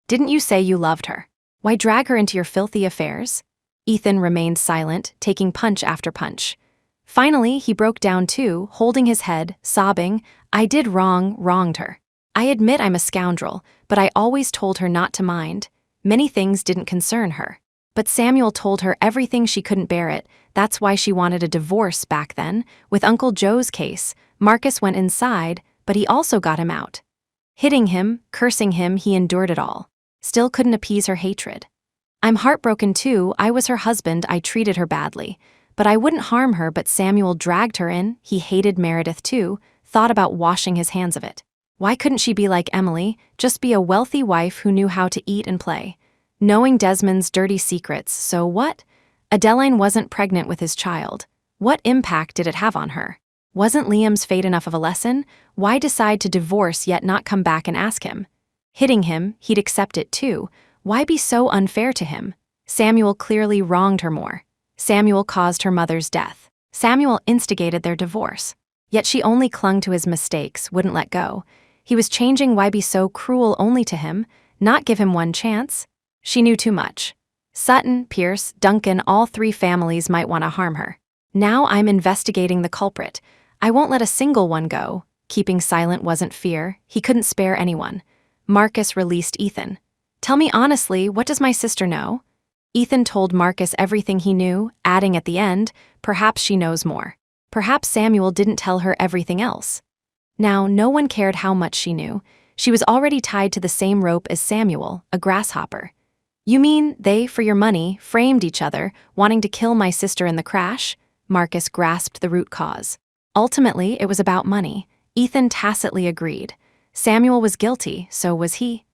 Didn't you say you loved her? Why drag her into your filthy affairs? Ethan remained silent, taking punch after punch. Finally, he broke down too, holding his head, sobbing, I did wrong, wronged her. I admit I'm a scoundrel, but I always told her not to mind. Many things didn't concern her. But Samuel told her everything she couldn't bear it. That's why she wanted a divorce back then. With Uncle Joe's case, Marcus went inside, but he also got him out. Hitting him, cursing him, he endured it all. Still couldn't appease her hatred. I'm heartbroken too. I was her husband, I treated her badly. But I wouldn't harm her, but Samuel dragged her in. He hated Meredith too, thought about washing his hands of it. Why couldn't she be like Emily, just be a wealthy wife who knew how to eat and play? Knowing Desmond's dirty secrets, so what? Adeline wasn't pregnant with his child. What impact did it have on her? Wasn't Liam's fate enough of a lesson? Why decide to divorce yet not come back and ask him? Hitting him, he'd accept it too. Why be so unfair to him? Samuel clearly wronged her more. Samuel caused her mother's death. Samuel instigated their divorce. Yet she only clung to his mistakes, wouldn't let go. He was changing. Why be so cruel only to him? Not give him one chance? She knew too much. Sutton, Pierce, Duncan, all three families might want to harm her. Now I'm investigating the culprit. I won't let a single one go. Keeping silent wasn't fear. He couldn't spare anyone. Marcus released Ethan. Tell me honestly, what does my sister know? Ethan told Marcus everything he knew, adding at the end, perhaps she knows more. Perhaps Samuel didn't tell her everything else. Now, no one cared how much she knew. She was already tied to the same rope as Samuel, a grasshopper. You mean they, for your money, framed each other, wanting to kill my sister in the crash? Marcus grasped the root cause. Ultimately, it was about money. Ethan tacitly agreed. Samuel was guilty, so was he.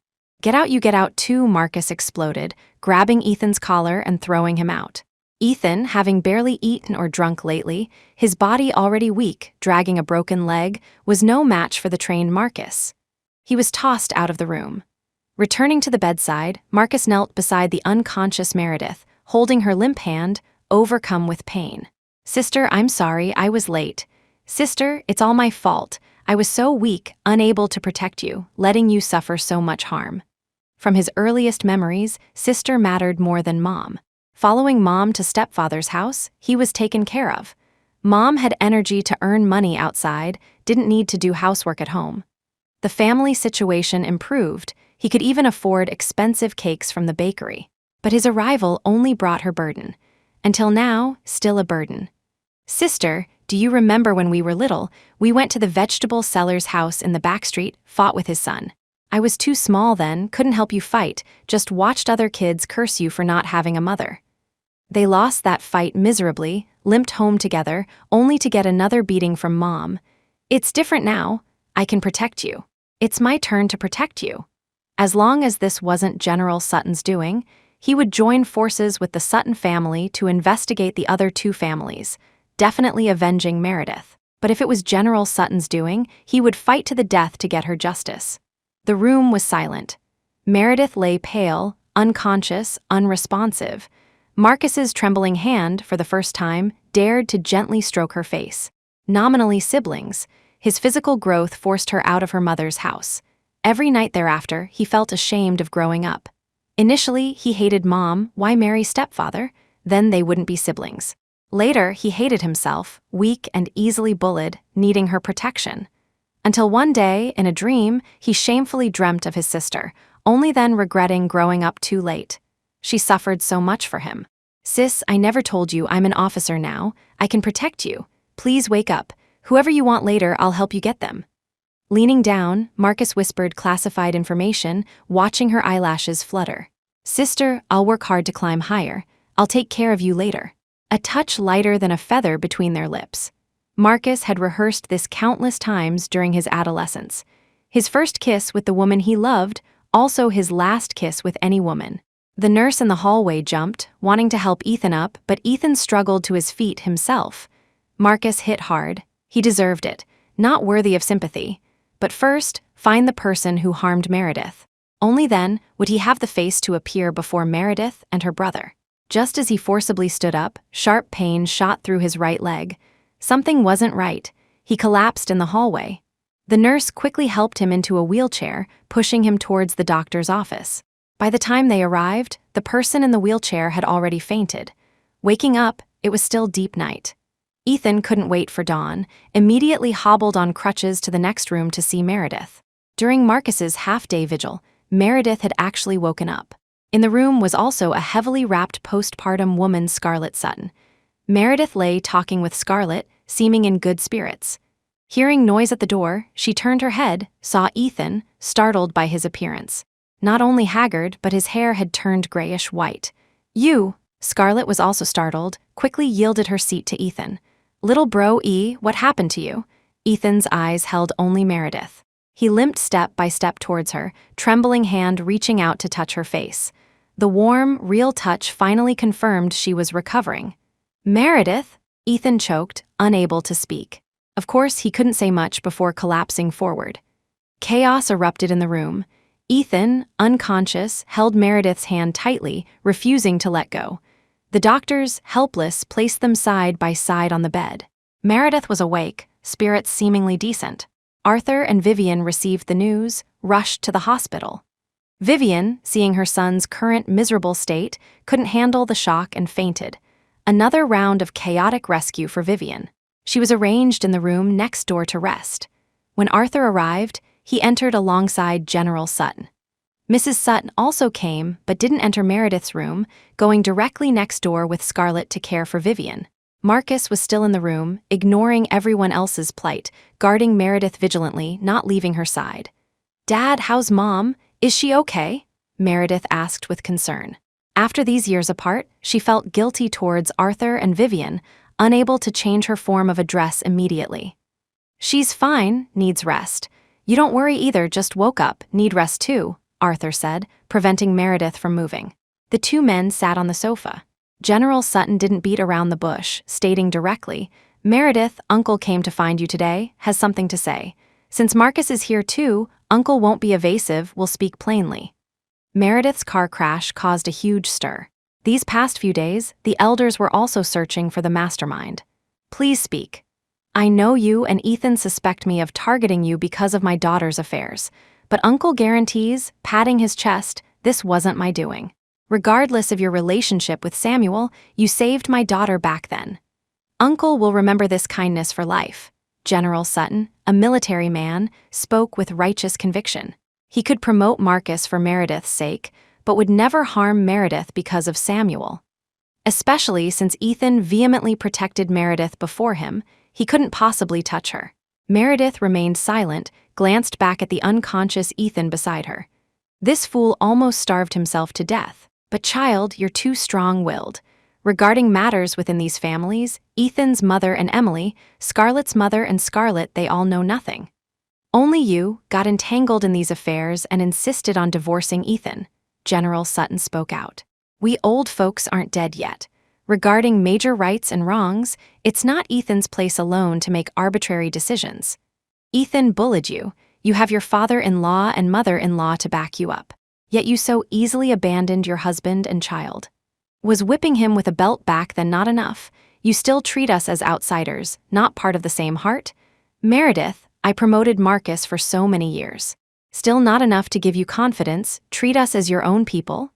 Get out, you get out too, Marcus exploded, grabbing Ethan's collar and throwing him out. Ethan, having barely eaten or drunk lately, his body already weak, dragging a broken leg, was no match for the trained Marcus. He was tossed out of the room. Returning to the bedside, Marcus knelt beside the unconscious Meredith, holding her limp hand, overcome with pain. Sister, I'm sorry, I was late. Sister, it's all my fault. I was so weak, unable to protect you, letting you suffer so much harm. From his earliest memories, sister mattered more than mom. Following mom to stepfather's house, he was taken care of. Mom had energy to earn money outside, didn't need to do housework at home. The family situation improved. He could even afford expensive cakes from the bakery. But his arrival only brought her burden. Until now, still a burden. Sister, do you remember when we were little, we went to the vegetable seller's house in the back street, fought with his son. I was too small then, couldn't help you fight, just watched other kids curse you for not having a mother. They lost that fight miserably, limped home together, only to get another beating from mom. It's different now. I can protect you. It's my turn to protect you. As long as this wasn't General Sutton's doing, he would join forces with the Sutton family to investigate the other two families, definitely avenging Meredith. But if it was General Sutton's doing, he would fight to the death to get her justice. The room was silent. Meredith lay pale, unconscious, unresponsive. Marcus's trembling hand, for the first time, dared to gently stroke her face. Nominally siblings, his physical growth forced her out of her mother's house. Every night thereafter, he felt ashamed of growing up. Initially, he hated mom, why marry stepfather? Then they wouldn't be siblings. Later, he hated himself, weak and easily bullied, needing her protection. Until one day, in a dream, he shamefully dreamt of his sister, only then regretting growing up too late. She suffered so much for him. Sis, I never told you I'm an officer now. I can protect you. Please wake up. Whoever you want later, I'll help you get them. Leaning down, Marcus whispered classified information, watching her eyelashes flutter. Sister, I'll work hard to climb higher. I'll take care of you later. A touch lighter than a feather between their lips. Marcus had rehearsed this countless times during his adolescence. His first kiss with the woman he loved, also his last kiss with any woman. The nurse in the hallway jumped, wanting to help Ethan up, but Ethan struggled to his feet himself. Marcus hit hard. He deserved it, not worthy of sympathy. But first, find the person who harmed Meredith. Only then would he have the face to appear before Meredith and her brother. Just as he forcibly stood up, sharp pain shot through his right leg. Something wasn't right. He collapsed in the hallway. The nurse quickly helped him into a wheelchair, pushing him towards the doctor's office. By the time they arrived, the person in the wheelchair had already fainted. Waking up, it was still deep night. Ethan couldn't wait for dawn, immediately hobbled on crutches to the next room to see Meredith. During Marcus's half-day vigil, Meredith had actually woken up. In the room was also a heavily wrapped postpartum woman, Scarlett Sutton. Meredith lay talking with Scarlett, seeming in good spirits. Hearing noise at the door, she turned her head, saw Ethan, startled by his appearance. Not only haggard, but his hair had turned grayish-white. You, Scarlett was also startled, quickly yielded her seat to Ethan. Little bro E, what happened to you? Ethan's eyes held only Meredith. He limped step by step towards her, trembling hand reaching out to touch her face. The warm, real touch finally confirmed she was recovering. Meredith? Ethan choked, unable to speak. Of course, he couldn't say much before collapsing forward. Chaos erupted in the room. Ethan, unconscious, held Meredith's hand tightly, refusing to let go. The doctors, helpless, placed them side by side on the bed. Meredith was awake, spirits seemingly decent. Arthur and Vivian received the news, rushed to the hospital. Vivian, seeing her son's current miserable state, couldn't handle the shock and fainted. Another round of chaotic rescue for Vivian. She was arranged in the room next door to rest. When Arthur arrived, he entered alongside General Sutton. Mrs. Sutton also came but didn't enter Meredith's room, going directly next door with Scarlett to care for Vivian. Marcus was still in the room, ignoring everyone else's plight, guarding Meredith vigilantly, not leaving her side. "Dad, how's Mom? Is she okay?" Meredith asked with concern. After these years apart, she felt guilty towards Arthur and Vivian, unable to change her form of address immediately. "She's fine, needs rest. You don't worry either, just woke up, need rest too," Arthur said, preventing Meredith from moving. The two men sat on the sofa. General Sutton didn't beat around the bush, stating directly, "Meredith, Uncle came to find you today, has something to say. Since Marcus is here too, Uncle won't be evasive, will speak plainly." Meredith's car crash caused a huge stir. These past few days, the elders were also searching for the mastermind. "Please speak. I know you and Ethan suspect me of targeting you because of my daughter's affairs. But Uncle guarantees, patting his chest, this wasn't my doing. Regardless of your relationship with Samuel, you saved my daughter back then. Uncle will remember this kindness for life." General Sutton, a military man, spoke with righteous conviction. He could promote Marcus for Meredith's sake, but would never harm Meredith because of Samuel. Especially since Ethan vehemently protected Meredith before him, he couldn't possibly touch her. Meredith remained silent, glanced back at the unconscious Ethan beside her. "This fool almost starved himself to death. But child, you're too strong-willed. Regarding matters within these families, Ethan's mother and Emily, Scarlett's mother and Scarlett, they all know nothing. Only you got entangled in these affairs and insisted on divorcing Ethan." General Sutton spoke out. "We old folks aren't dead yet. Regarding major rights and wrongs, it's not Ethan's place alone to make arbitrary decisions. Ethan bullied you. You have your father-in-law and mother-in-law to back you up. Yet you so easily abandoned your husband and child. Was whipping him with a belt back then not enough? You still treat us as outsiders, not part of the same heart? Meredith, I promoted Marcus for so many years. Still not enough to give you confidence, treat us as your own people?"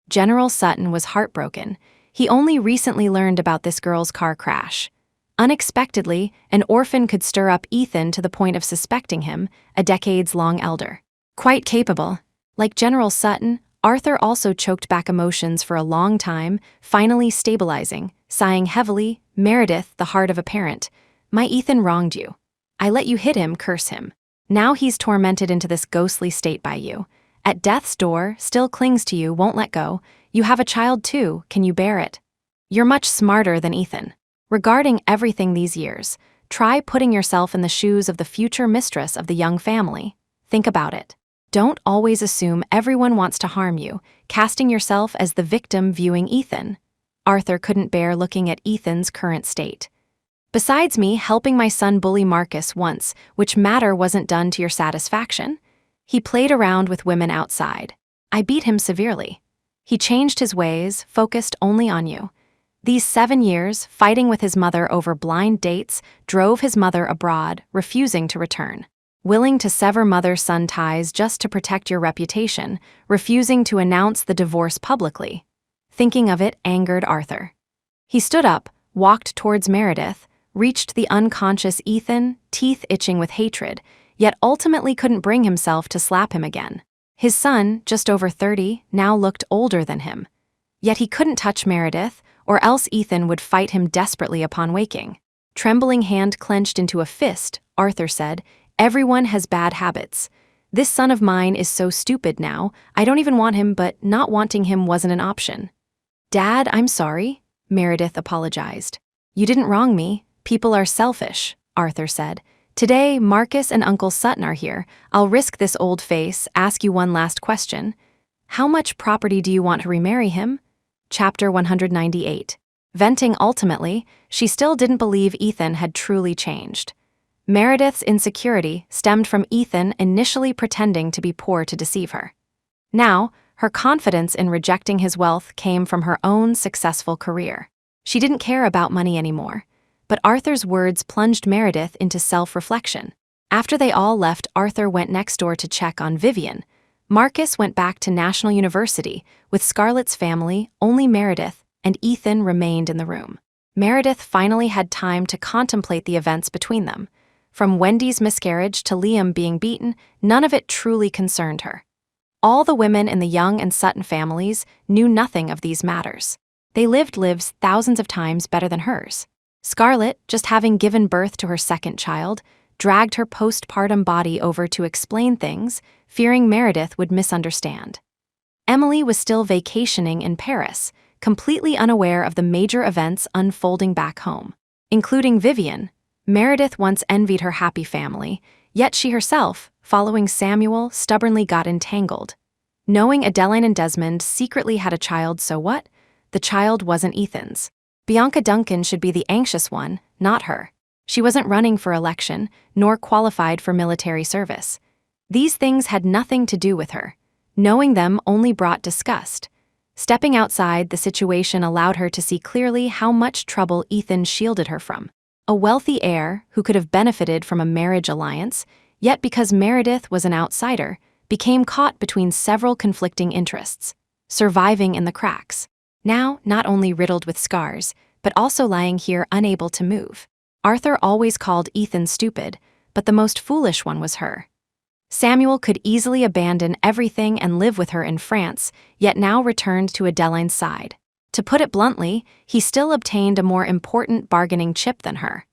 General Sutton was heartbroken. He only recently learned about this girl's car crash. Unexpectedly, an orphan could stir up Ethan to the point of suspecting him, a decades-long elder. Quite capable. Like General Sutton, Arthur also choked back emotions for a long time, finally stabilizing, sighing heavily, "Meredith, the heart of a parent. My Ethan wronged you. I let you hit him, curse him. Now he's tormented into this ghostly state by you. At death's door, still clings to you, won't let go. You have a child too, can you bear it? You're much smarter than Ethan. Regarding everything these years, try putting yourself in the shoes of the future mistress of the young family. Think about it. Don't always assume everyone wants to harm you, casting yourself as the victim viewing Ethan." Arthur couldn't bear looking at Ethan's current state. "Besides me helping my son bully Marcus once, which matter wasn't done to your satisfaction? He played around with women outside. I beat him severely. He changed his ways, focused only on you. These 7 years, fighting with his mother over blind dates, drove his mother abroad, refusing to return. Willing to sever mother-son ties just to protect your reputation, refusing to announce the divorce publicly." Thinking of it angered Arthur. He stood up, walked towards Meredith, reached the unconscious Ethan, teeth itching with hatred, yet ultimately couldn't bring himself to slap him again. His son, just over 30, now looked older than him. Yet he couldn't touch Meredith, or else Ethan would fight him desperately upon waking. Trembling hand clenched into a fist, Arthur said, "Everyone has bad habits. This son of mine is so stupid now, I don't even want him, but not wanting him wasn't an option." "Dad, I'm sorry," Meredith apologized. "You didn't wrong me. People are selfish," Arthur said. "Today, Marcus and Uncle Sutton are here. I'll risk this old face, ask you one last question. How much property do you want to remarry him?" Chapter 198. Venting ultimately, she still didn't believe Ethan had truly changed. Meredith's insecurity stemmed from Ethan initially pretending to be poor to deceive her. Now, her confidence in rejecting his wealth came from her own successful career. She didn't care about money anymore. But Arthur's words plunged Meredith into self-reflection. After they all left, Arthur went next door to check on Vivian. Marcus went back to National University. With Scarlett's family, only Meredith and Ethan remained in the room. Meredith finally had time to contemplate the events between them. From Wendy's miscarriage to Liam being beaten, none of it truly concerned her. All the women in the Young and Sutton families knew nothing of these matters. They lived lives thousands of times better than hers. Scarlett, just having given birth to her second child, dragged her postpartum body over to explain things, fearing Meredith would misunderstand. Emily was still vacationing in Paris, completely unaware of the major events unfolding back home. Including Vivian, Meredith once envied her happy family, yet she herself, following Samuel, stubbornly got entangled. Knowing Adeline and Desmond secretly had a child, so what? The child wasn't Ethan's. Bianca Duncan should be the anxious one, not her. She wasn't running for election, nor qualified for military service. These things had nothing to do with her. Knowing them only brought disgust. Stepping outside the situation allowed her to see clearly how much trouble Ethan shielded her from. A wealthy heir who could have benefited from a marriage alliance, yet because Meredith was an outsider, became caught between several conflicting interests, surviving in the cracks. Now, not only riddled with scars, but also lying here unable to move. Arthur always called Ethan stupid, but the most foolish one was her. Samuel could easily abandon everything and live with her in France, yet now returned to Adeline's side. To put it bluntly, he still obtained a more important bargaining chip than her.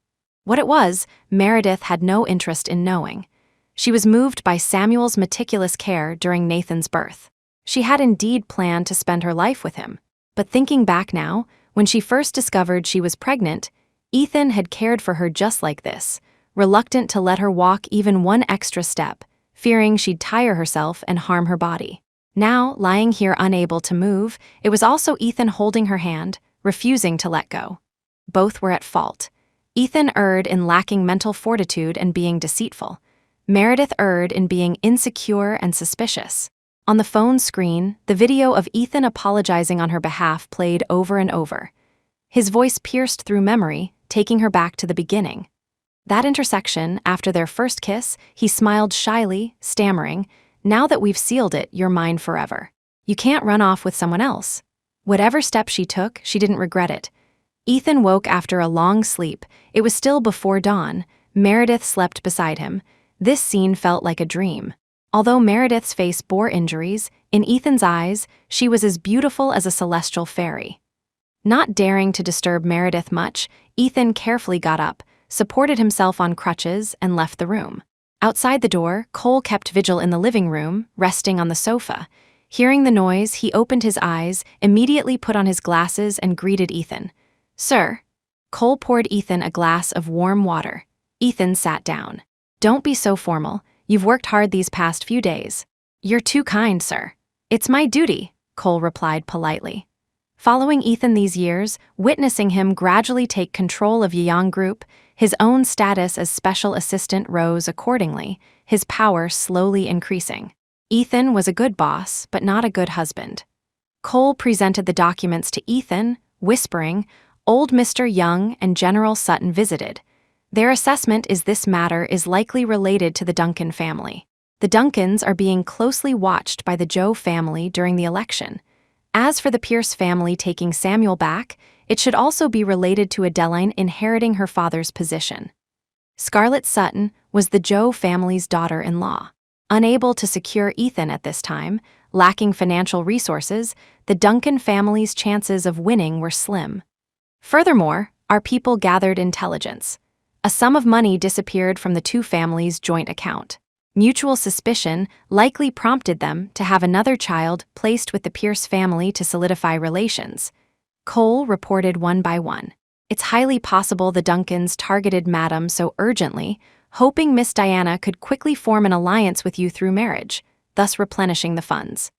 What it was, Meredith had no interest in knowing. She was moved by Samuel's meticulous care during Nathan's birth. She had indeed planned to spend her life with him. But thinking back now, when she first discovered she was pregnant, Ethan had cared for her just like this, reluctant to let her walk even one extra step, fearing she'd tire herself and harm her body. Now, lying here unable to move, it was also Ethan holding her hand, refusing to let go. Both were at fault. Ethan erred in lacking mental fortitude and being deceitful. Meredith erred in being insecure and suspicious. On the phone screen, the video of Ethan apologizing on her behalf played over and over. His voice pierced through memory, taking her back to the beginning. That intersection, after their first kiss, he smiled shyly, stammering, "Now that we've sealed it, you're mine forever. You can't run off with someone else." Whatever step she took, she didn't regret it. Ethan woke after a long sleep. It was still before dawn. Meredith slept beside him. This scene felt like a dream. Although Meredith's face bore injuries, in Ethan's eyes, she was as beautiful as a celestial fairy. Not daring to disturb Meredith much, Ethan carefully got up, supported himself on crutches, and left the room. Outside the door, Cole kept vigil in the living room, resting on the sofa. Hearing the noise, he opened his eyes, immediately put on his glasses, and greeted Ethan. "Sir." Cole poured Ethan a glass of warm water. Ethan sat down. "Don't be so formal. You've worked hard these past few days." "You're too kind, sir." "It's my duty," Cole replied politely. Following Ethan these years, witnessing him gradually take control of Yang Group, his own status as special assistant rose accordingly, his power slowly increasing. Ethan was a good boss, but not a good husband. Cole presented the documents to Ethan, whispering, "Old Mr. Young and General Sutton visited. Their assessment is this matter is likely related to the Duncan family. The Duncans are being closely watched by the Joe family during the election. As for the Pierce family taking Samuel back, it should also be related to Adeline inheriting her father's position." Scarlett Sutton was the Joe family's daughter-in-law. Unable to secure Ethan at this time, lacking financial resources, the Duncan family's chances of winning were slim. Furthermore, our people gathered intelligence. A sum of money disappeared from the two families' joint account. Mutual suspicion likely prompted them to have another child placed with the Pierce family to solidify relations. Cole reported one by one. "It's highly possible the Duncans targeted Madam so urgently, hoping Miss Diana could quickly form an alliance with you through marriage, thus replenishing the funds.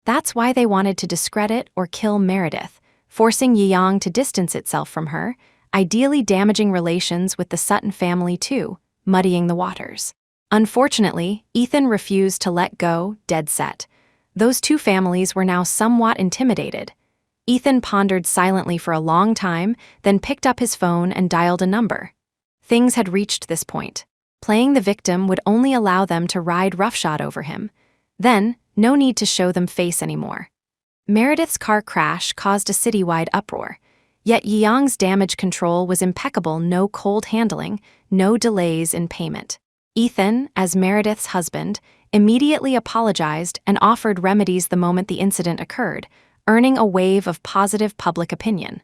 That's why they wanted to discredit or kill Meredith, forcing Yang to distance itself from her, ideally damaging relations with the Sutton family too, muddying the waters." Unfortunately, Ethan refused to let go, dead set. Those two families were now somewhat intimidated. Ethan pondered silently for a long time, then picked up his phone and dialed a number. Things had reached this point. Playing the victim would only allow them to ride roughshod over him. Then, No need to show them face anymore. Meredith's car crash caused a citywide uproar. Yet Yeong's damage control was impeccable, no cold handling, no delays in payment. Ethan, as Meredith's husband, immediately apologized and offered remedies the moment the incident occurred, earning a wave of positive public opinion.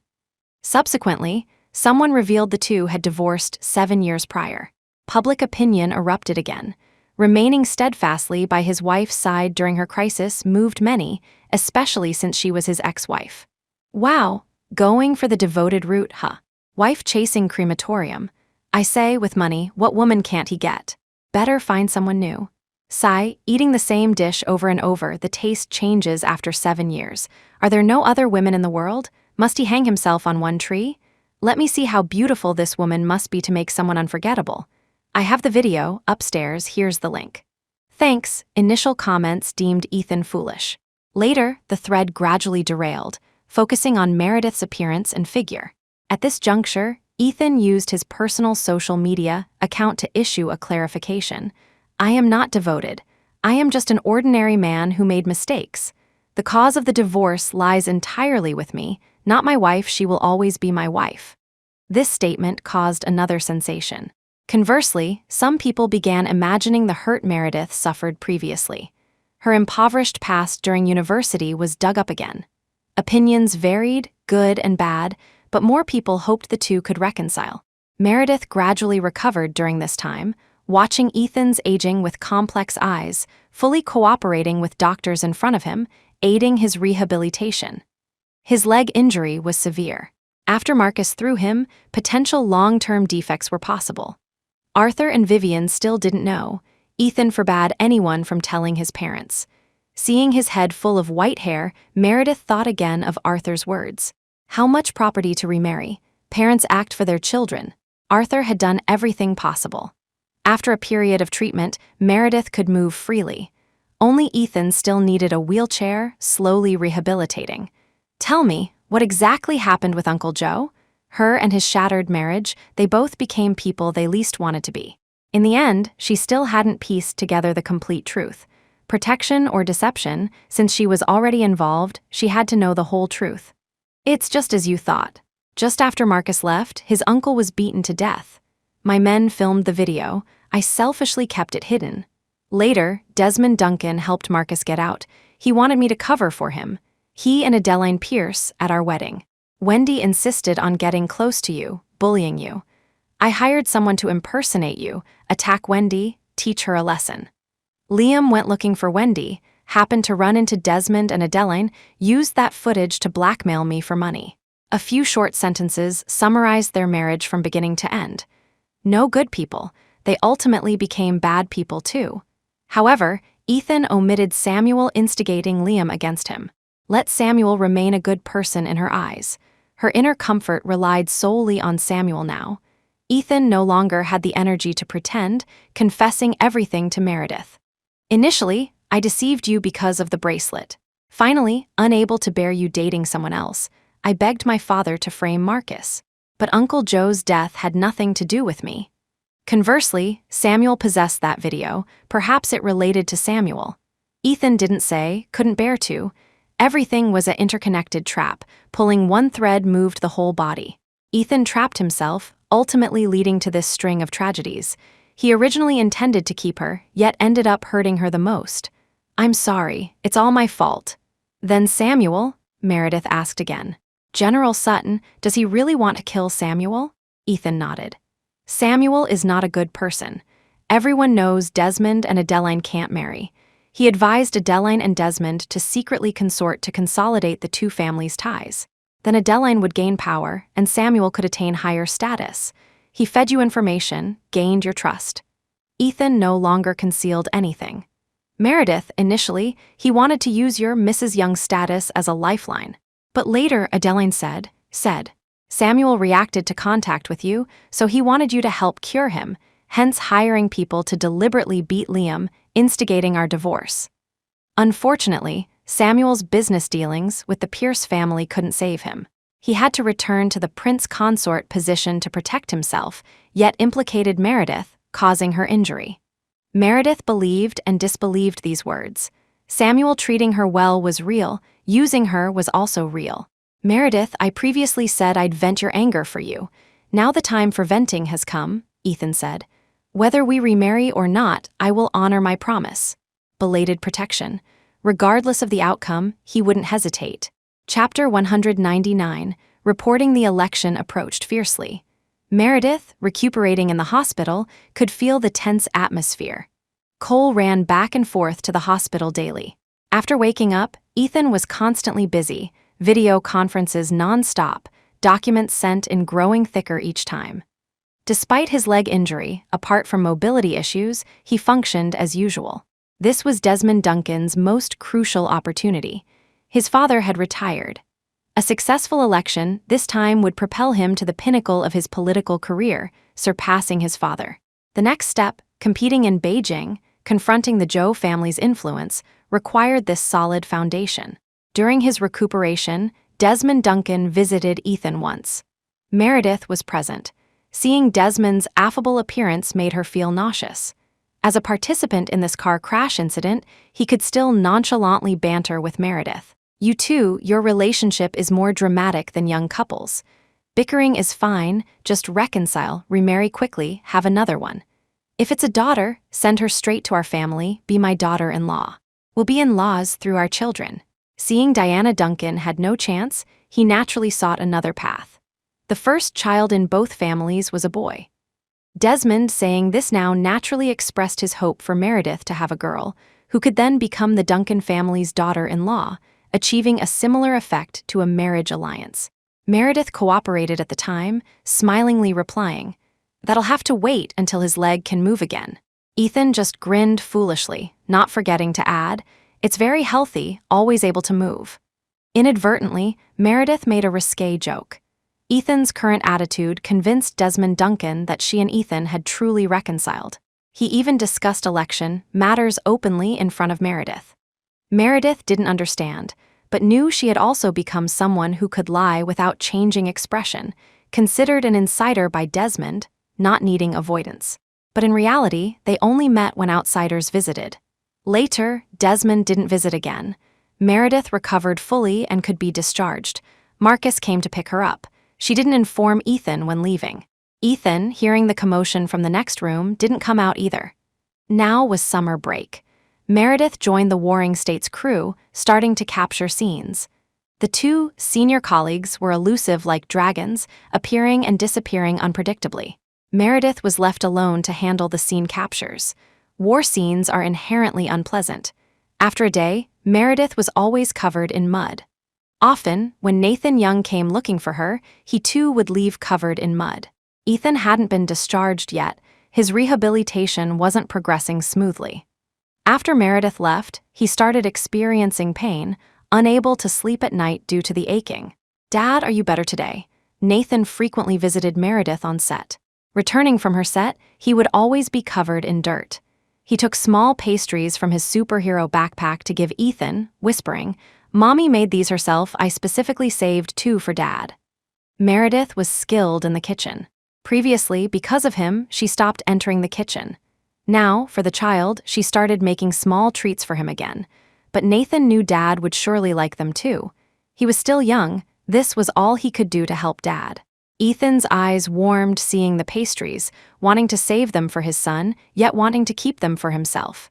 Subsequently, someone revealed the two had divorced 7 years prior. Public opinion erupted again. Remaining steadfastly by his wife's side during her crisis moved many, especially since she was his ex-wife. Wow, going for the devoted route, huh? Wife chasing crematorium. I say, with money, what woman can't he get? Better find someone new. Sigh, eating the same dish over and over, the taste changes after 7 years. Are there no other women in the world? Must he hang himself on one tree? Let me see how beautiful this woman must be to make someone unforgettable. I have the video, upstairs, here's the link. Thanks, initial comments deemed Ethan foolish. Later, the thread gradually derailed, focusing on Meredith's appearance and figure. At this juncture, Ethan used his personal social media account to issue a clarification. I am not devoted. I am just an ordinary man who made mistakes. The cause of the divorce lies entirely with me, not my wife. She will always be my wife. This statement caused another sensation. Conversely, some people began imagining the hurt Meredith suffered previously. Her impoverished past during university was dug up again. Opinions varied, good and bad, but more people hoped the two could reconcile. Meredith gradually recovered during this time, watching Ethan's aging with complex eyes, fully cooperating with doctors in front of him, aiding his rehabilitation. His leg injury was severe. After Marcus threw him, potential long-term defects were possible. Arthur and Vivian still didn't know. Ethan forbade anyone from telling his parents. Seeing his head full of white hair, Meredith thought again of Arthur's words. How much property to remarry? Parents act for their children. Arthur had done everything possible. After a period of treatment, Meredith could move freely. Only Ethan still needed a wheelchair, slowly rehabilitating. Tell me, what exactly happened with Uncle Joe? Her and his shattered marriage, they both became people they least wanted to be. In the end, she still hadn't pieced together the complete truth. Protection or deception, since she was already involved, she had to know the whole truth. It's just as you thought. Just after Marcus left, his uncle was beaten to death. My men filmed the video. I selfishly kept it hidden. Later, Desmond Duncan helped Marcus get out. He wanted me to cover for him. He and Adeline Pierce at our wedding. Wendy insisted on getting close to you, bullying you. I hired someone to impersonate you, attack Wendy, teach her a lesson. Liam went looking for Wendy, happened to run into Desmond and Adeline, used that footage to blackmail me for money. A few short sentences summarized their marriage from beginning to end. No good people. They ultimately became bad people too. However, Ethan omitted Samuel instigating Liam against him. Let Samuel remain a good person in her eyes. Her inner comfort relied solely on Samuel now. Ethan no longer had the energy to pretend, confessing everything to Meredith. Initially, I deceived you because of the bracelet. Finally, unable to bear you dating someone else, I begged my father to frame Marcus. But Uncle Joe's death had nothing to do with me. Conversely, Samuel possessed that video. Perhaps it related to Samuel. Ethan didn't say, couldn't bear to. Everything was an interconnected trap. Pulling one thread moved the whole body. Ethan trapped himself, ultimately leading to this string of tragedies. He originally intended to keep her, yet ended up hurting her the most. I'm sorry, it's all my fault. Then Samuel? Meredith asked again. General Sutton, does he really want to kill Samuel? Ethan nodded. Samuel is not a good person. Everyone knows Desmond and Adeline can't marry. He advised Adeline and Desmond to secretly consort to consolidate the two families' ties. Then Adeline would gain power, and Samuel could attain higher status. He fed you information, gained your trust. Ethan no longer concealed anything. Meredith, initially, he wanted to use your Mrs. Young status as a lifeline. But later, Adeline said, Samuel reacted to contact with you, so he wanted you to help cure him, hence hiring people to deliberately beat Liam, instigating our divorce. Unfortunately, Samuel's business dealings with the Pierce family couldn't save him. He had to return to the prince consort position to protect himself, yet implicated Meredith, causing her injury. Meredith believed and disbelieved these words. Samuel treating her well was real, using her was also real. Meredith, I previously said I'd vent your anger for you. Now the time for venting has come, Ethan said. Whether we remarry or not, I will honor my promise. Belated protection. Regardless of the outcome, he wouldn't hesitate. Chapter 199, Reporting the Election approached fiercely. Meredith, recuperating in the hospital, could feel the tense atmosphere. Cole ran back and forth to the hospital daily. After waking up, Ethan was constantly busy, video conferences non-stop, documents sent and growing thicker each time. Despite his leg injury, apart from mobility issues, he functioned as usual. This was Desmond Duncan's most crucial opportunity. His father had retired. A successful election this time would propel him to the pinnacle of his political career, surpassing his father. The next step, competing in Beijing, confronting the Zhou family's influence, required this solid foundation. During his recuperation, Desmond Duncan visited Ethan once. Meredith was present. Seeing Desmond's affable appearance made her feel nauseous. As a participant in this car crash incident, he could still nonchalantly banter with Meredith. You two, your relationship is more dramatic than young couples. Bickering is fine, just reconcile, remarry quickly, have another one. If it's a daughter, send her straight to our family, be my daughter-in-law. We'll be in-laws through our children. Seeing Diana Duncan had no chance, he naturally sought another path. The first child in both families was a boy. Desmond, saying this now, naturally expressed his hope for Meredith to have a girl, who could then become the Duncan family's daughter-in-law, achieving a similar effect to a marriage alliance. Meredith cooperated at the time, smilingly replying, "That'll have to wait until his leg can move again." Ethan just grinned foolishly, not forgetting to add, "It's very healthy, always able to move." Inadvertently, Meredith made a risque joke. Ethan's current attitude convinced Desmond Duncan that she and Ethan had truly reconciled. He even discussed election matters openly in front of Meredith. Meredith didn't understand, but knew she had also become someone who could lie without changing expression, considered an insider by Desmond, not needing avoidance. But in reality, they only met when outsiders visited. Later, Desmond didn't visit again. Meredith recovered fully and could be discharged. Marcus came to pick her up. She didn't inform Ethan when leaving. Ethan, hearing the commotion from the next room, didn't come out either. Now was summer break. Meredith joined the Warring States crew, starting to capture scenes. The two senior colleagues were elusive like dragons, appearing and disappearing unpredictably. Meredith was left alone to handle the scene captures. War scenes are inherently unpleasant. After a day, Meredith was always covered in mud. Often, when Nathan Young came looking for her, he too would leave covered in mud. Ethan hadn't been discharged yet. His rehabilitation wasn't progressing smoothly. After Meredith left, he started experiencing pain, unable to sleep at night due to the aching. "Dad, are you better today?" Nathan frequently visited Meredith on set. Returning from her set, he would always be covered in dirt. He took small pastries from his superhero backpack to give Ethan, whispering, "Mommy made these herself, I specifically saved 2 for Dad." Meredith was skilled in the kitchen. Previously, because of him, she stopped entering the kitchen. Now, for the child, she started making small treats for him again. But Nathan knew Dad would surely like them too. He was still young. This was all he could do to help Dad. Ethan's eyes warmed seeing the pastries, wanting to save them for his son, yet wanting to keep them for himself.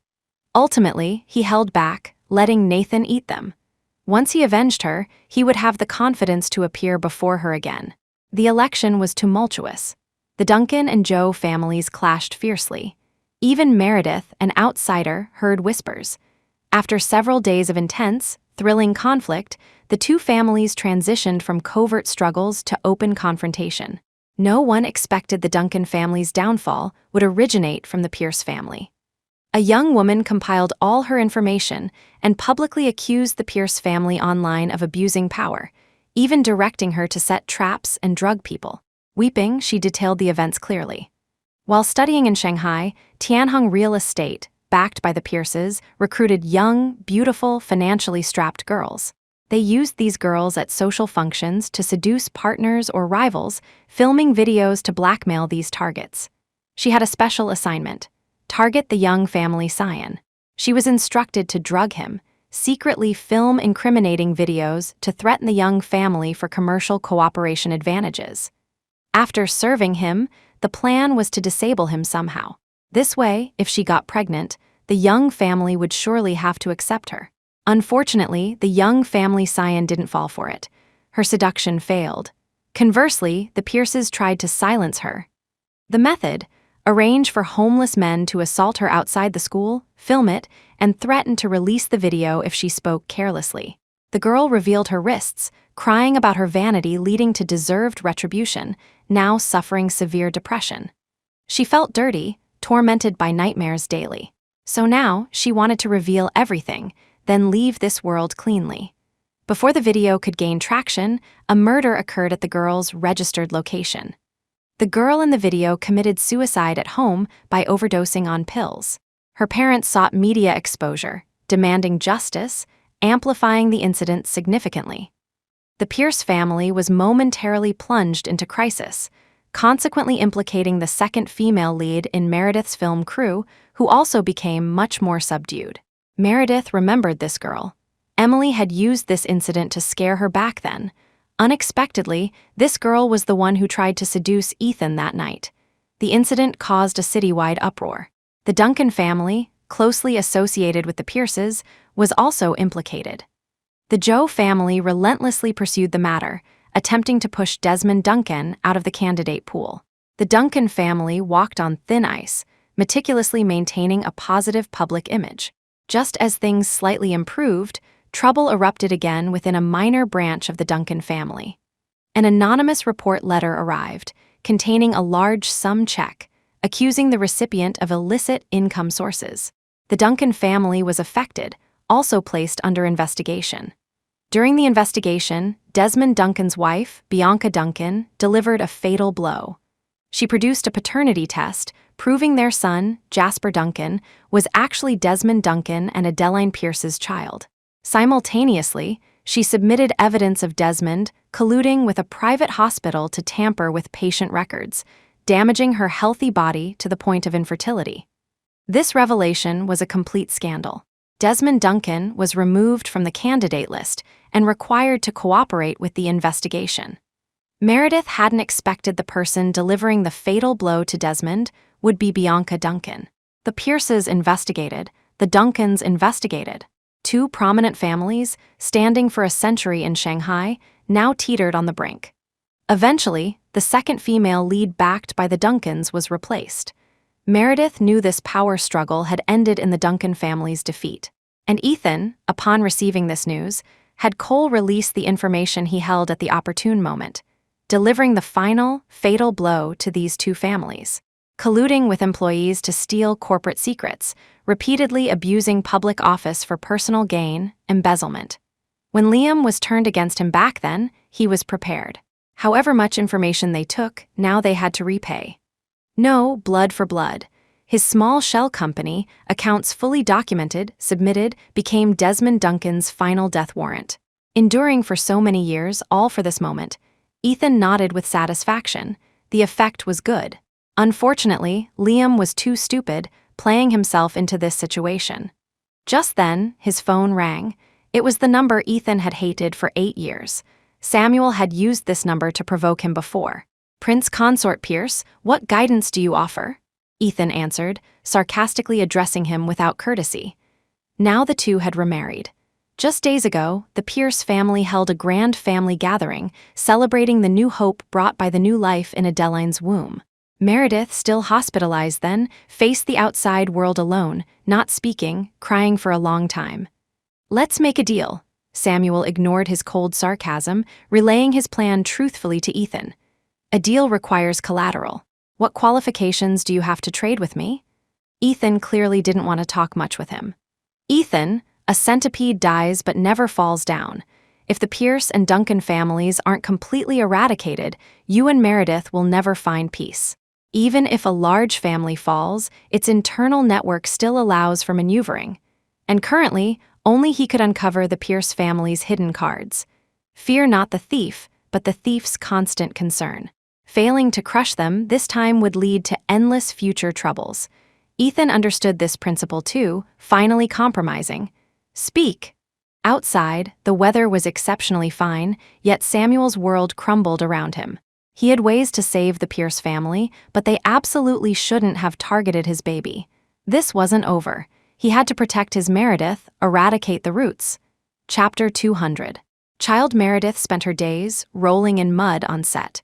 Ultimately, he held back, letting Nathan eat them. Once he avenged her, he would have the confidence to appear before her again. The election was tumultuous. The Duncan and Zhou families clashed fiercely. Even Meredith, an outsider, heard whispers. After several days of intense, thrilling conflict, the two families transitioned from covert struggles to open confrontation. No one expected the Duncan family's downfall would originate from the Pierce family. A young woman compiled all her information and publicly accused the Pierce family online of abusing power, even directing her to set traps and drug people. Weeping, she detailed the events clearly. While studying in Shanghai, Tianheng Real Estate, backed by the Pierces, recruited young, beautiful, financially strapped girls. They used these girls at social functions to seduce partners or rivals, filming videos to blackmail these targets. She had a special assignment: target the young family scion. She was instructed to drug him, secretly film incriminating videos to threaten the young family for commercial cooperation advantages. After serving him, the plan was to disable him somehow. This way, if she got pregnant, the young family would surely have to accept her. Unfortunately, the young family scion didn't fall for it. Her seduction failed. Conversely, the Pierces tried to silence her. The method: arrange for homeless men to assault her outside the school, film it, and threaten to release the video if she spoke carelessly. The girl revealed her wrists, crying about her vanity leading to deserved retribution, now suffering severe depression. She felt dirty, tormented by nightmares daily. So now, she wanted to reveal everything, then leave this world cleanly. Before the video could gain traction, a murder occurred at the girl's registered location. The girl in the video committed suicide at home by overdosing on pills. Her parents sought media exposure, demanding justice, amplifying the incident significantly. The Pierce family was momentarily plunged into crisis, consequently implicating the second female lead in Meredith's film crew, who also became much more subdued. Meredith remembered this girl. Emily had used this incident to scare her back then. Unexpectedly, this girl was the one who tried to seduce Ethan that night. The incident caused a citywide uproar. The Duncan family, closely associated with the Pierces, was also implicated. The Joe family relentlessly pursued the matter, attempting to push Desmond Duncan out of the candidate pool. The Duncan family walked on thin ice, meticulously maintaining a positive public image. Just as things slightly improved, trouble erupted again within a minor branch of the Duncan family. An anonymous report letter arrived, containing a large sum check, accusing the recipient of illicit income sources. The Duncan family was affected, also placed under investigation. During the investigation, Desmond Duncan's wife, Bianca Duncan, delivered a fatal blow. She produced a paternity test, proving their son, Jasper Duncan, was actually Desmond Duncan and Adeline Pierce's child. Simultaneously, she submitted evidence of Desmond colluding with a private hospital to tamper with patient records, damaging her healthy body to the point of infertility. This revelation was a complete scandal. Desmond Duncan was removed from the candidate list and required to cooperate with the investigation. Meredith hadn't expected the person delivering the fatal blow to Desmond would be Bianca Duncan. The Pierces investigated, the Duncans investigated. Two prominent families, standing for a century in Shanghai, now teetered on the brink. Eventually, the second female lead backed by the Duncans was replaced. Meredith knew this power struggle had ended in the Duncan family's defeat. And Ethan, upon receiving this news, had Cole release the information he held at the opportune moment, delivering the final, fatal blow to these two families. Colluding with employees to steal corporate secrets, repeatedly abusing public office for personal gain, embezzlement. When Liam was turned against him back then, he was prepared. However much information they took, now they had to repay. No blood for blood. His small shell company, accounts fully documented, submitted, became Desmond Duncan's final death warrant. Enduring for so many years, all for this moment, Ethan nodded with satisfaction. The effect was good. Unfortunately, Liam was too stupid, playing himself into this situation. Just then, his phone rang. It was the number Ethan had hated for 8 years. Samuel had used this number to provoke him before. "Prince Consort Pierce, what guidance do you offer?" Ethan answered, sarcastically addressing him without courtesy. Now the two had remarried. Just days ago, the Pierce family held a grand family gathering, celebrating the new hope brought by the new life in Adeline's womb. Meredith, still hospitalized then, faced the outside world alone, not speaking, crying for a long time. "Let's make a deal." Samuel ignored his cold sarcasm, relaying his plan truthfully to Ethan. "A deal requires collateral. What qualifications do you have to trade with me?" Ethan clearly didn't want to talk much with him. "Ethan, a centipede dies but never falls down. If the Pierce and Duncan families aren't completely eradicated, you and Meredith will never find peace. Even if a large family falls, its internal network still allows for maneuvering. And currently, only he could uncover the Pierce family's hidden cards. Fear not the thief, but the thief's constant concern. Failing to crush them this time would lead to endless future troubles. Ethan understood this principle too, finally compromising. "Speak," Outside, the weather was exceptionally fine, yet Samuel's world crumbled around him. He had ways to save the Pierce family, but they absolutely shouldn't have targeted his baby. This wasn't over. He had to protect his Meredith, eradicate the roots. Chapter 200. Child Meredith spent her days rolling in mud on set.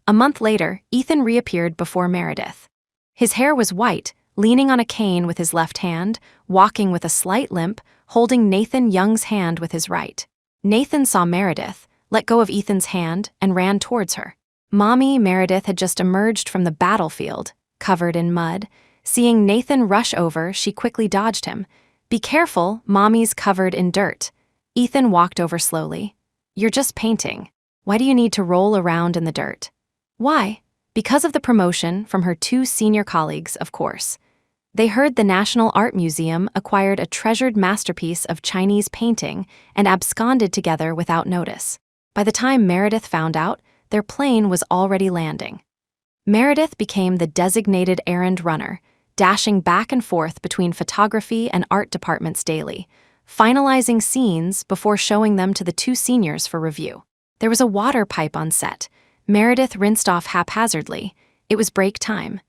A month later, Ethan reappeared before Meredith. His hair was white, leaning on a cane with his left hand, walking with a slight limp, holding Nathan Young's hand with his right. Nathan saw Meredith, let go of Ethan's hand, and ran towards her. Mommy Meredith had just emerged from the battlefield, covered in mud. Seeing Nathan rush over, she quickly dodged him. "Be careful, Mommy's covered in dirt." Ethan walked over slowly. "You're just painting. Why do you need to roll around in the dirt?" "Why?" "Because of the promotion from her 2 senior colleagues, of course. They heard the National Art Museum acquired a treasured masterpiece of Chinese painting and absconded together without notice. By the time Meredith found out, their plane was already landing. Meredith became the designated errand runner, dashing back and forth between photography and art departments daily, finalizing scenes before showing them to the 2 seniors for review. There was a water pipe on set. Meredith rinsed off haphazardly. It was break time.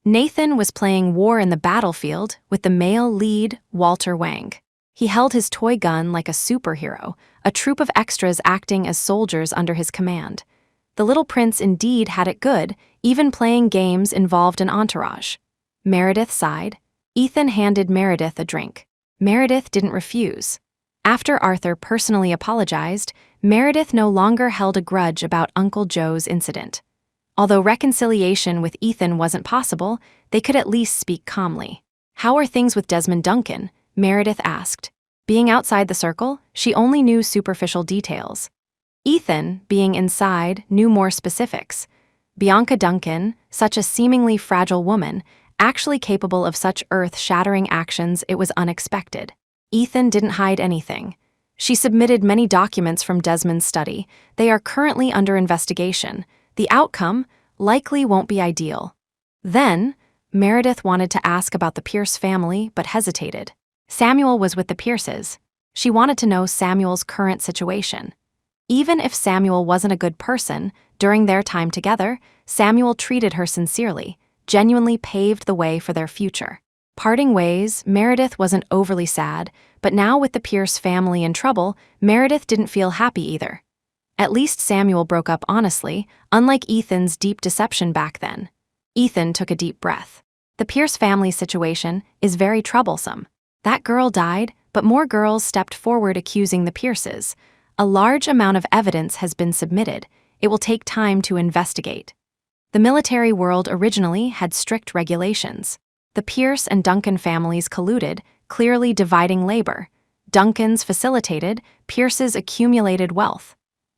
Nathan was playing War in the Battlefield with the male lead, Walter Wang. He held his toy gun like a superhero, a troop of extras acting as soldiers under his command. The little prince indeed had it good, even playing games involved an entourage. Meredith sighed. Ethan handed Meredith a drink. Meredith didn't refuse. After Arthur personally apologized, Meredith no longer held a grudge about Uncle Joe's incident. Although reconciliation with Ethan wasn't possible, they could at least speak calmly. "How are things with Desmond Duncan?" Meredith asked. Being outside the circle, she only knew superficial details. Ethan, being inside, knew more specifics. Bianca Duncan, such a seemingly fragile woman, actually capable of such earth-shattering actions, it was unexpected. Ethan didn't hide anything. She submitted many documents from Desmond's study. They are currently under investigation. The outcome likely won't be ideal. Then, Meredith wanted to ask about the Pierce family, but hesitated. Samuel was with the Pierces. She wanted to know Samuel's current situation. Even if Samuel wasn't a good person, during their time together, Samuel treated her sincerely, genuinely paved the way for their future. Parting ways, Meredith wasn't overly sad, but now with the Pierce family in trouble, Meredith didn't feel happy either. At least Samuel broke up honestly, unlike Ethan's deep deception back then. Ethan took a deep breath. The Pierce family situation is very troublesome. That girl died, but more girls stepped forward accusing the Pierces. A large amount of evidence has been submitted. It will take time to investigate. The military world originally had strict regulations. The Pierce and Duncan families colluded, clearly dividing labor. Duncan's facilitated, Pierce's accumulated wealth.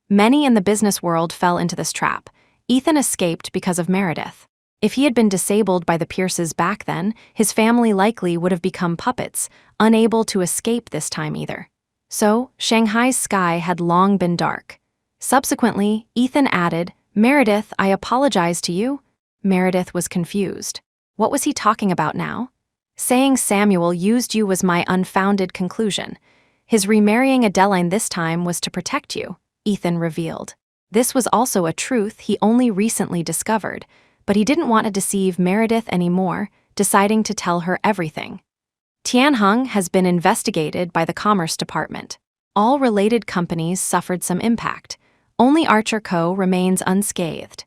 Many in the business world fell into this trap. Ethan escaped because of Meredith. If he had been disabled by the Pierces back then, his family likely would have become puppets, unable to escape this time either. So, Shanghai's sky had long been dark. Subsequently, Ethan added, "Meredith, I apologize to you." Meredith was confused. What was he talking about now? Saying Samuel used you was my unfounded conclusion. His remarrying Adeline this time was to protect you, Ethan revealed. This was also a truth he only recently discovered, but he didn't want to deceive Meredith anymore, deciding to tell her everything. Tianheng has been investigated by the Commerce Department. All related companies suffered some impact. Only Archer Co. remains unscathed.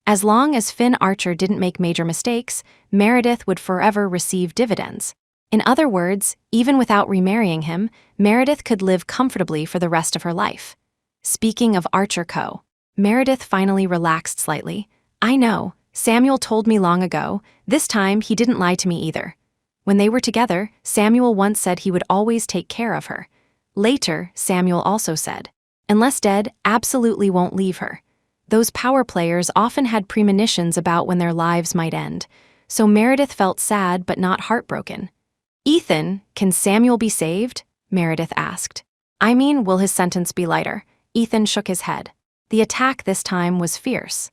As long as Finn Archer didn't make major mistakes, Meredith would forever receive dividends. In other words, even without remarrying him, Meredith could live comfortably for the rest of her life. Speaking of Archer Co., Meredith finally relaxed slightly. "I know, Samuel told me long ago. This time he didn't lie to me either. When they were together, Samuel once said he would always take care of her. Later, Samuel also said, unless dead, absolutely won't leave her." Those power players often had premonitions about when their lives might end, so Meredith felt sad but not heartbroken. "Ethan, can Samuel be saved?" Meredith asked. "I mean, will his sentence be lighter?" Ethan shook his head. The attack this time was fierce.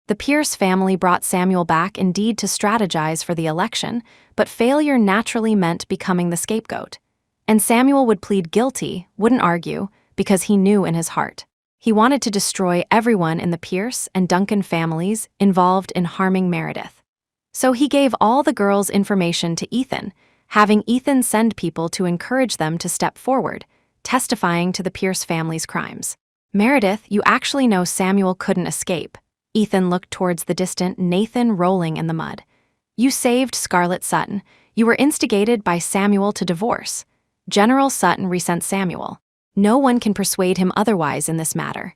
The Pierce family brought Samuel back indeed to strategize for the election, but failure naturally meant becoming the scapegoat. And Samuel would plead guilty, wouldn't argue, because he knew in his heart. He wanted to destroy everyone in the Pierce and Duncan families involved in harming Meredith. So he gave all the girls' information to Ethan, having Ethan send people to encourage them to step forward, testifying to the Pierce family's crimes. Meredith, you actually know Samuel couldn't escape. Ethan looked towards the distant Nathan rolling in the mud. You saved Scarlett Sutton. You were instigated by Samuel to divorce. General Sutton resents Samuel. No one can persuade him otherwise in this matter.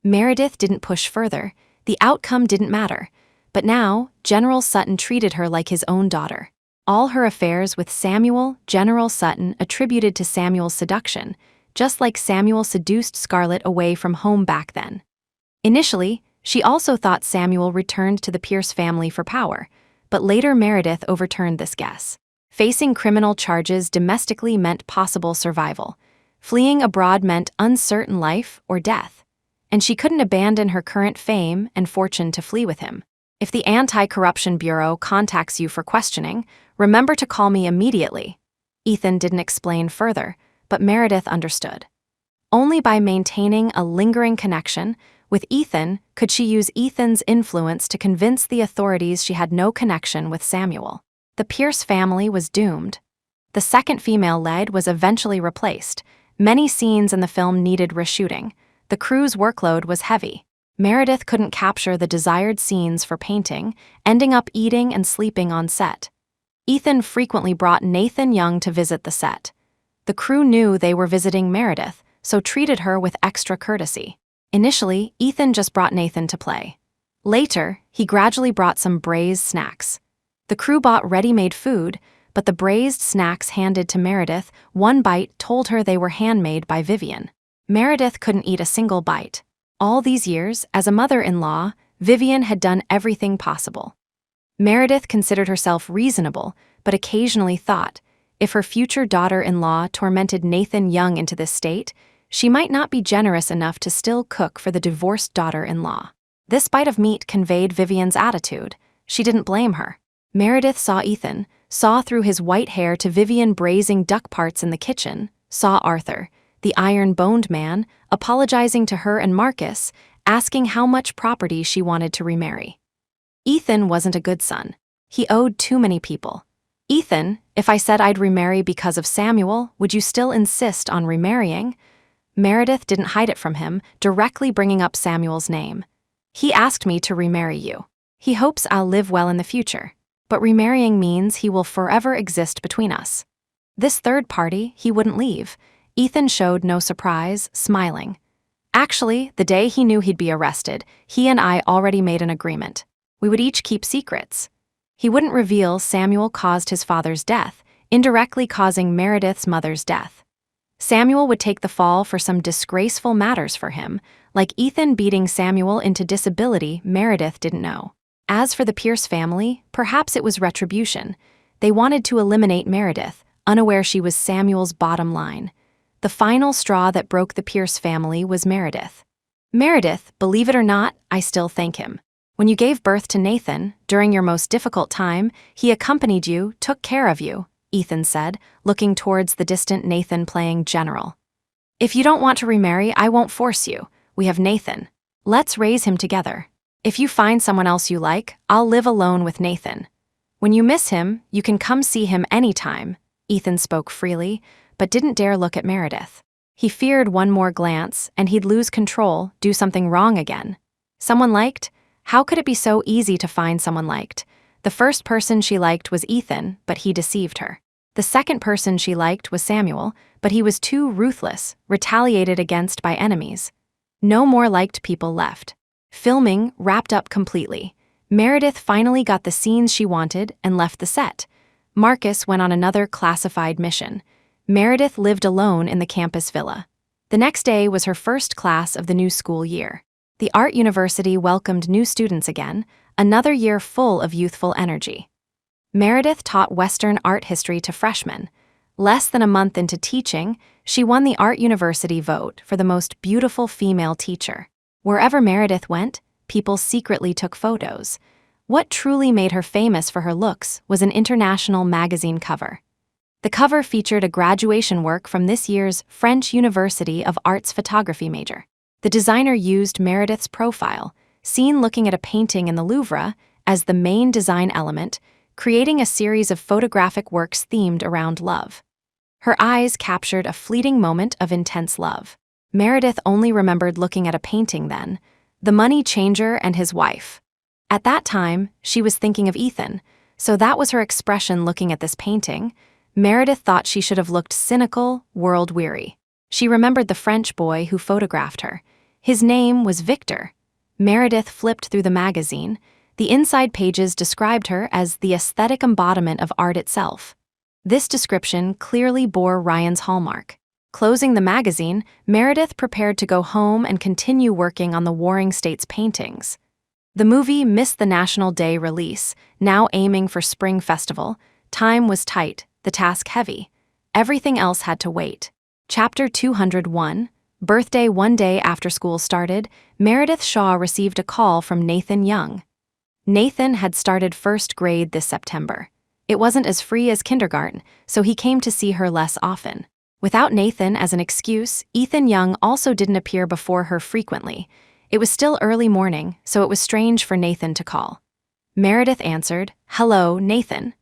Meredith didn't push further. The outcome didn't matter. But now, General Sutton treated her like his own daughter. All her affairs with Samuel, General Sutton attributed to Samuel's seduction, just like Samuel seduced Scarlett away from home back then. Initially, she also thought Samuel returned to the Pierce family for power, but later Meredith overturned this guess. Facing criminal charges domestically meant possible survival. Fleeing abroad meant uncertain life or death. And she couldn't abandon her current fame and fortune to flee with him. If the Anti-Corruption Bureau contacts you for questioning, remember to call me immediately. Ethan didn't explain further, but Meredith understood. Only by maintaining a lingering connection with Ethan could she use Ethan's influence to convince the authorities she had no connection with Samuel. The Pierce family was doomed. The second female lead was eventually replaced. Many scenes in the film needed reshooting. The crew's workload was heavy. Meredith couldn't capture the desired scenes for painting, ending up eating and sleeping on set. Ethan frequently brought Nathan Young to visit the set. The crew knew they were visiting Meredith, so treated her with extra courtesy. Initially, Ethan just brought Nathan to play. Later, he gradually brought some braised snacks. The crew bought ready-made food, but the braised snacks handed to Meredith, one bite told her they were handmade by Vivian. Meredith couldn't eat a single bite. All these years, as a mother-in-law, Vivian had done everything possible. Meredith considered herself reasonable, but occasionally thought, if her future daughter-in-law tormented Nathan Young into this state, she might not be generous enough to still cook for the divorced daughter-in-law. This bite of meat conveyed Vivian's attitude. She didn't blame her. Meredith saw Ethan, saw through his white hair to Vivian braising duck parts in the kitchen, saw Arthur, the iron-boned man, apologizing to her and Marcus, asking how much property she wanted to remarry. Ethan wasn't a good son. He owed too many people. Ethan, if I said I'd remarry because of Samuel, would you still insist on remarrying? Meredith didn't hide it from him, directly bringing up Samuel's name. He asked me to remarry you. He hopes I'll live well in the future. But remarrying means he will forever exist between us. This third party, he wouldn't leave. Ethan showed no surprise, smiling. Actually, the day he knew he'd be arrested, he and I already made an agreement. We would each keep secrets. He wouldn't reveal Samuel caused his father's death, indirectly causing Meredith's mother's death. Samuel would take the fall for some disgraceful matters for him, like Ethan beating Samuel into disability Meredith didn't know. As for the Pierce family, perhaps it was retribution. They wanted to eliminate Meredith, unaware she was Samuel's bottom line. The final straw that broke the Pierce family was Meredith. Meredith, believe it or not, I still thank him. When you gave birth to Nathan, during your most difficult time, he accompanied you, took care of you, Ethan said, looking towards the distant Nathan playing general. If you don't want to remarry, I won't force you. We have Nathan. Let's raise him together. If you find someone else you like, I'll live alone with Nathan. When you miss him, you can come see him anytime. Ethan spoke freely, but didn't dare look at Meredith. He feared one more glance, and he'd lose control, do something wrong again. Someone liked? How could it be so easy to find someone liked? The first person she liked was Ethan, but he deceived her. The second person she liked was Samuel, but he was too ruthless, retaliated against by enemies. No more liked people left. Filming wrapped up completely. Meredith finally got the scenes she wanted and left the set. Marcus went on another classified mission. Meredith lived alone in the campus villa. The next day was her first class of the new school year. The art university welcomed new students again, another year full of youthful energy. Meredith taught Western art history to freshmen. Less than a month into teaching, she won the art university vote for the most beautiful female teacher. Wherever Meredith went, people secretly took photos. What truly made her famous for her looks was an international magazine cover. The cover featured a graduation work from this year's French University of Arts photography major. The designer used Meredith's profile, seen looking at a painting in the Louvre, as the main design element, creating a series of photographic works themed around love. Her eyes captured a fleeting moment of intense love. Meredith only remembered looking at a painting then, The Money Changer and His Wife. At that time, she was thinking of Ethan, so that was her expression looking at this painting. Meredith thought she should have looked cynical, world-weary. She remembered the French boy who photographed her. His name was Victor. Meredith flipped through the magazine. The inside pages described her as the aesthetic embodiment of art itself. This description clearly bore Ryan's hallmark. Closing the magazine, Meredith prepared to go home and continue working on the Warring States paintings. The movie missed the National Day release, now aiming for Spring Festival. Time was tight, the task heavy. Everything else had to wait. Chapter 201, Birthday. One day after school started, Meredith Shaw received a call from Nathan Young. Nathan had started first grade this September. It wasn't as free as kindergarten, so he came to see her less often. Without Nathan as an excuse, Ethan Young also didn't appear before her frequently. It was still early morning, so it was strange for Nathan to call. Meredith answered, "Hello, Nathan."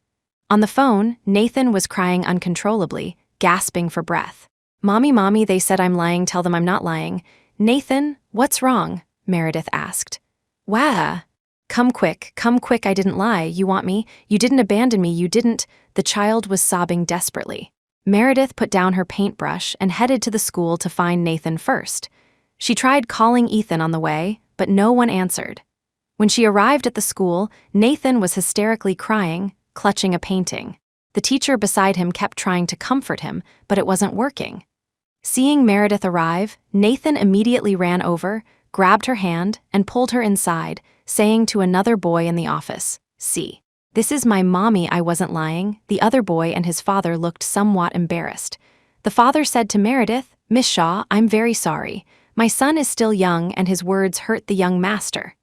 On the phone, Nathan was crying uncontrollably, gasping for breath. Mommy, they said I'm lying, tell them I'm not lying." "Nathan, what's wrong?" Meredith asked. "Wah. Come quick, I didn't lie, you want me, you didn't abandon me, you didn't." The child was sobbing desperately. Meredith put down her paintbrush and headed to the school to find Nathan first. She tried calling Ethan on the way, but no one answered. When she arrived at the school, Nathan was hysterically crying, clutching a painting. The teacher beside him kept trying to comfort him, but it wasn't working. Seeing Meredith arrive, Nathan immediately ran over, grabbed her hand, and pulled her inside, saying to another boy in the office, "See, this is my mommy, I wasn't lying." The other boy and his father looked somewhat embarrassed. The father said to Meredith, "Miss Shaw, I'm very sorry. My son is still young and his words hurt the young master."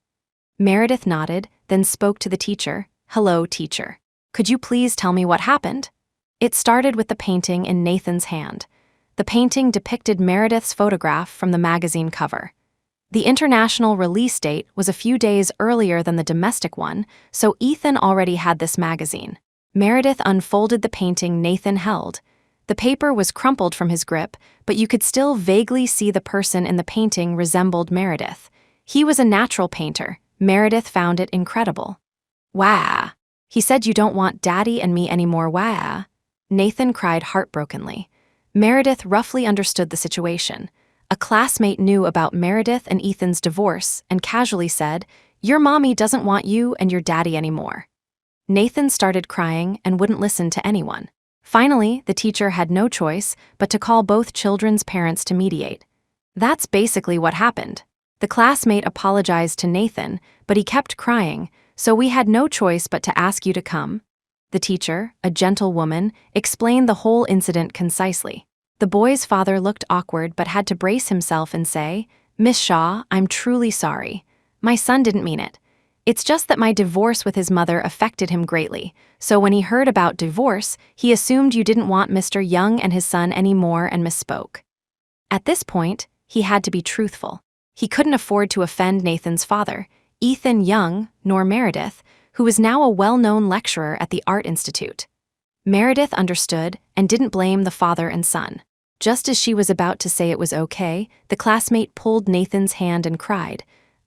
Meredith nodded, then spoke to the teacher. "Hello, teacher. Could you please tell me what happened?" It started with the painting in Nathan's hand. The painting depicted Meredith's photograph from the magazine cover. The international release date was a few days earlier than the domestic one, so Ethan already had this magazine. Meredith unfolded the painting Nathan held. The paper was crumpled from his grip, but you could still vaguely see the person in the painting resembled Meredith. He was a natural painter. Meredith found it incredible. "Wah. He said you don't want Daddy and me anymore, wah." Nathan cried heartbrokenly. Meredith roughly understood the situation. A classmate knew about Meredith and Ethan's divorce and casually said, "Your mommy doesn't want you and your daddy anymore." Nathan started crying and wouldn't listen to anyone. Finally, the teacher had no choice but to call both children's parents to mediate. That's basically what happened. The classmate apologized to Nathan, but he kept crying, "So we had no choice but to ask you to come." The teacher, a gentle woman, explained the whole incident concisely. The boy's father looked awkward but had to brace himself and say, "Miss Shaw, I'm truly sorry. My son didn't mean it. It's just that my divorce with his mother affected him greatly, so when he heard about divorce, he assumed you didn't want Mr. Young and his son anymore and misspoke." At this point, he had to be truthful. He couldn't afford to offend Nathan's father, Ethan Young, nor Meredith, who was now a well-known lecturer at the Art Institute. Meredith understood and didn't blame the father and son. Just as she was about to say it was okay, the classmate pulled Nathan's hand and cried,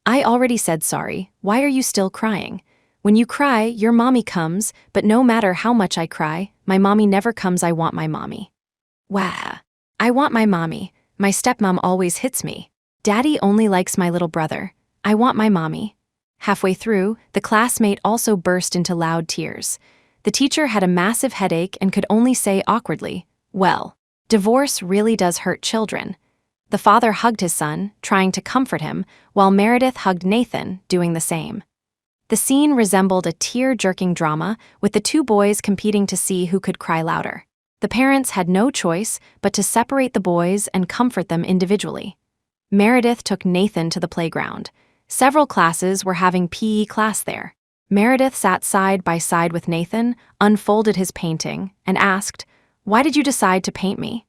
"I already said sorry. Why are you still crying? When you cry, your mommy comes, but no matter how much I cry, my mommy never comes. I want my mommy." "Wah. I want my mommy. My stepmom always hits me. Daddy only likes my little brother. I want my mommy." Halfway through, the classmate also burst into loud tears. The teacher had a massive headache and could only say awkwardly, "Well, divorce really does hurt children." The father hugged his son, trying to comfort him, while Meredith hugged Nathan, doing the same. The scene resembled a tear-jerking drama, with the two boys competing to see who could cry louder. The parents had no choice but to separate the boys and comfort them individually. Meredith took Nathan to the playground. Several classes were having PE class there. Meredith sat side by side with Nathan, unfolded his painting, and asked, Why did you decide to paint me?"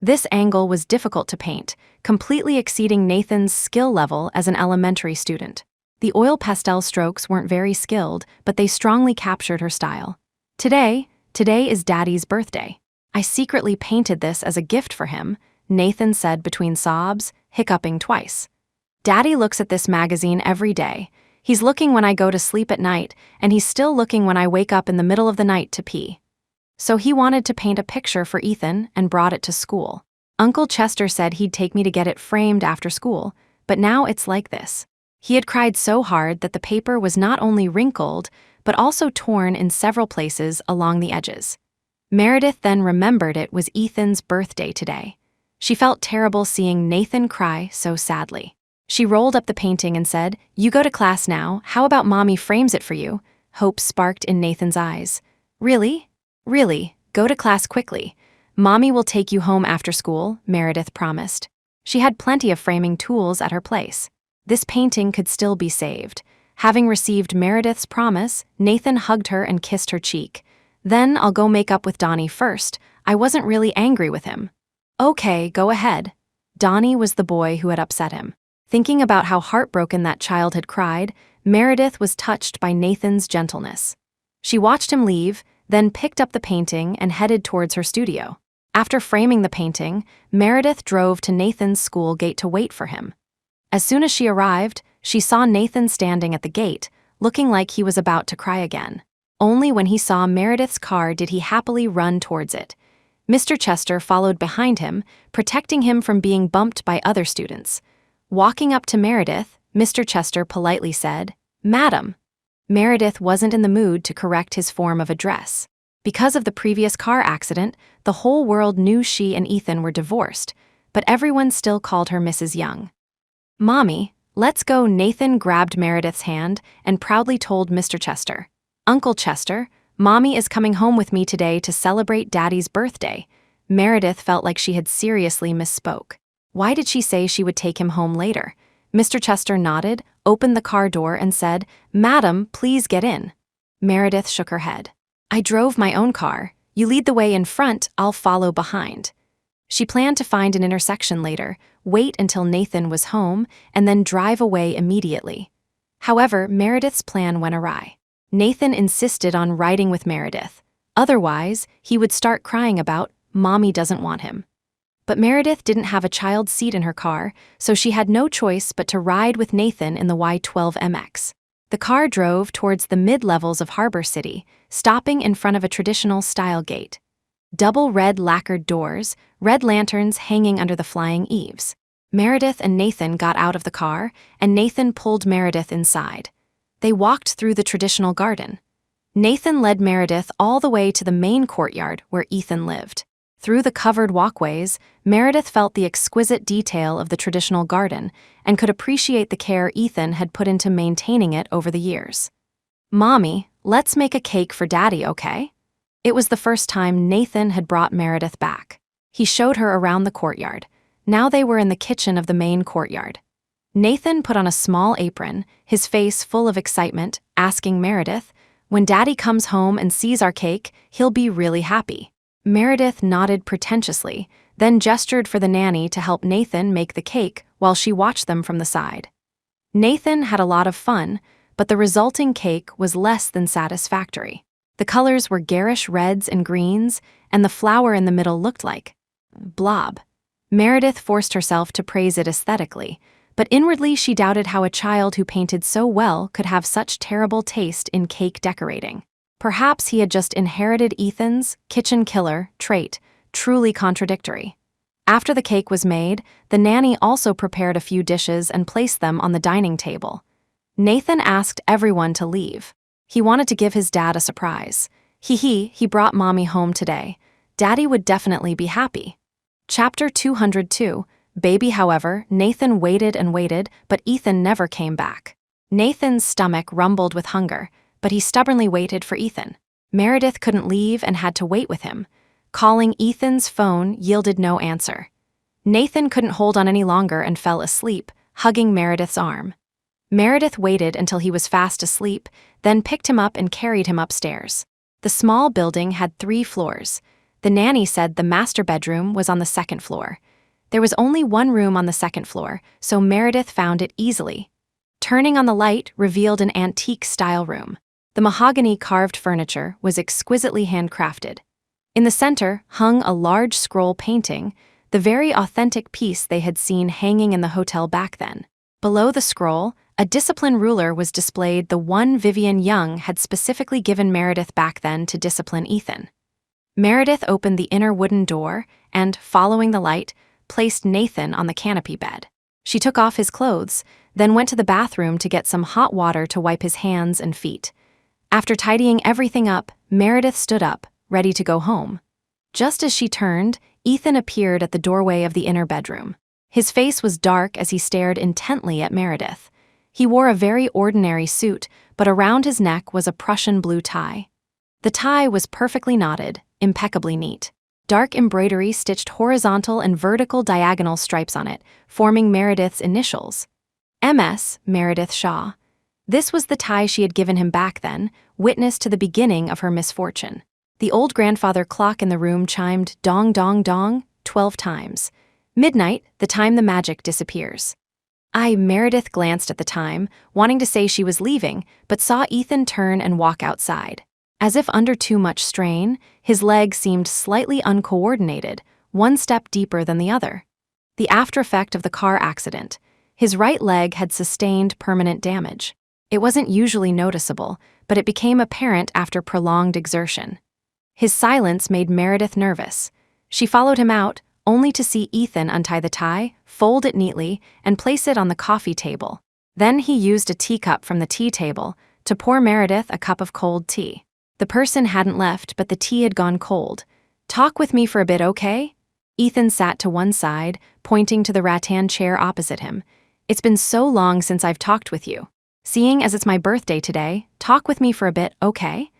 This angle was difficult to paint, completely exceeding Nathan's skill level as an elementary student. The oil pastel strokes weren't very skilled, but they strongly captured her style. Today is Daddy's birthday. I secretly painted this as a gift for him," Nathan said between sobs, hiccuping twice. "Daddy looks at this magazine every day. He's looking when I go to sleep at night, and he's still looking when I wake up in the middle of the night to pee. So he wanted to paint a picture for Ethan and brought it to school. Uncle Chester said he'd take me to get it framed after school, but now it's like this." He had cried so hard that the paper was not only wrinkled, but also torn in several places along the edges. Meredith then remembered it was Ethan's birthday today. She felt terrible seeing Nathan cry so sadly. She rolled up the painting and said, "You go to class now. How about Mommy frames it for you?" Hope sparked in Nathan's eyes. Really? Really, go to class quickly. Mommy will take you home after school," Meredith promised. She had plenty of framing tools at her place. This painting could still be saved. Having received Meredith's promise, Nathan hugged her and kissed her cheek. "Then I'll go make up with Donnie first. I wasn't really angry with him." "Okay, go ahead." Donnie was the boy who had upset him. Thinking about how heartbroken that child had cried, Meredith was touched by Nathan's gentleness. She watched him leave, then picked up the painting and headed towards her studio. After framing the painting, Meredith drove to Nathan's school gate to wait for him. As soon as she arrived, she saw Nathan standing at the gate, looking like he was about to cry again. Only when he saw Meredith's car did he happily run towards it. Mr. Chester followed behind him, protecting him from being bumped by other students. Walking up to Meredith, Mr. Chester politely said, "Madam." Meredith wasn't in the mood to correct his form of address. Because of the previous car accident, the whole world knew she and Ethan were divorced, but everyone still called her Mrs. Young. "Mommy, let's go." Nathan grabbed Meredith's hand and proudly told Mr. Chester, "Uncle Chester, Mommy is coming home with me today to celebrate Daddy's birthday." Meredith felt like she had seriously misspoke. Why did she say she would take him home later? Mr. Chester nodded, opened the car door and said, "Madam, please get in." Meredith shook her head. "I drove my own car. You lead the way in front, I'll follow behind." She planned to find an intersection later, wait until Nathan was home, and then drive away immediately. However, Meredith's plan went awry. Nathan insisted on riding with Meredith. Otherwise, he would start crying about, "Mommy doesn't want him." But Meredith didn't have a child's seat in her car, so she had no choice but to ride with Nathan in the Y12 MX. The car drove towards the mid-levels of Harbor City, stopping in front of a traditional style gate. Double red lacquered doors, red lanterns hanging under the flying eaves. Meredith and Nathan got out of the car, and Nathan pulled Meredith inside. They walked through the traditional garden. Nathan led Meredith all the way to the main courtyard where Ethan lived. Through the covered walkways, Meredith felt the exquisite detail of the traditional garden and could appreciate the care Ethan had put into maintaining it over the years. "Mommy, let's make a cake for Daddy, okay?" It was the first time Nathan had brought Meredith back. He showed her around the courtyard. Now they were in the kitchen of the main courtyard. Nathan put on a small apron, his face full of excitement, asking Meredith, "When Daddy comes home and sees our cake, he'll be really happy." Meredith nodded pretentiously, then gestured for the nanny to help Nathan make the cake while she watched them from the side. Nathan had a lot of fun, but the resulting cake was less than satisfactory. The colors were garish reds and greens, and the flower in the middle looked like blob. Meredith forced herself to praise it aesthetically, but inwardly she doubted how a child who painted so well could have such terrible taste in cake decorating. Perhaps he had just inherited Ethan's kitchen killer trait, truly contradictory. After the cake was made, the nanny also prepared a few dishes and placed them on the dining table. Nathan asked everyone to leave. He wanted to give his dad a surprise. He brought Mommy home today. Daddy would definitely be happy. Chapter 202, Baby. However, Nathan waited and waited, but Ethan never came back. Nathan's stomach rumbled with hunger, but he stubbornly waited for Ethan. Meredith couldn't leave and had to wait with him. Calling Ethan's phone yielded no answer. Nathan couldn't hold on any longer and fell asleep, hugging Meredith's arm. Meredith waited until he was fast asleep, then picked him up and carried him upstairs. The small building had 3 floors. The nanny said the master bedroom was on the second floor. There was only one room on the second floor, so Meredith found it easily. Turning on the light revealed an antique-style room. The mahogany-carved furniture was exquisitely handcrafted. In the center hung a large scroll painting, the very authentic piece they had seen hanging in the hotel back then. Below the scroll, a discipline ruler was displayed, the one Vivian Young had specifically given Meredith back then to discipline Ethan. Meredith opened the inner wooden door and, following the light, placed Nathan on the canopy bed. She took off his clothes, then went to the bathroom to get some hot water to wipe his hands and feet. After tidying everything up, Meredith stood up, ready to go home. Just as she turned, Ethan appeared at the doorway of the inner bedroom. His face was dark as he stared intently at Meredith. He wore a very ordinary suit, but around his neck was a Prussian blue tie. The tie was perfectly knotted, impeccably neat. Dark embroidery stitched horizontal and vertical diagonal stripes on it, forming Meredith's initials. MS, Meredith Shaw. This was the tie she had given him back then, witness to the beginning of her misfortune. The old grandfather clock in the room chimed dong dong dong 12 times. Midnight, the time the magic disappears. Meredith glanced at the time, wanting to say she was leaving, but saw Ethan turn and walk outside. As if under too much strain, his leg seemed slightly uncoordinated, one step deeper than the other. The aftereffect of the car accident. His right leg had sustained permanent damage. It wasn't usually noticeable, but it became apparent after prolonged exertion. His silence made Meredith nervous. She followed him out, only to see Ethan untie the tie, fold it neatly, and place it on the coffee table. Then he used a teacup from the tea table to pour Meredith a cup of cold tea. The person hadn't left, but the tea had gone cold. "Talk with me for a bit, okay?" Ethan sat to one side, pointing to the rattan chair opposite him. "It's been so long since I've talked with you. Seeing as it's my birthday today, talk with me for a bit, okay?"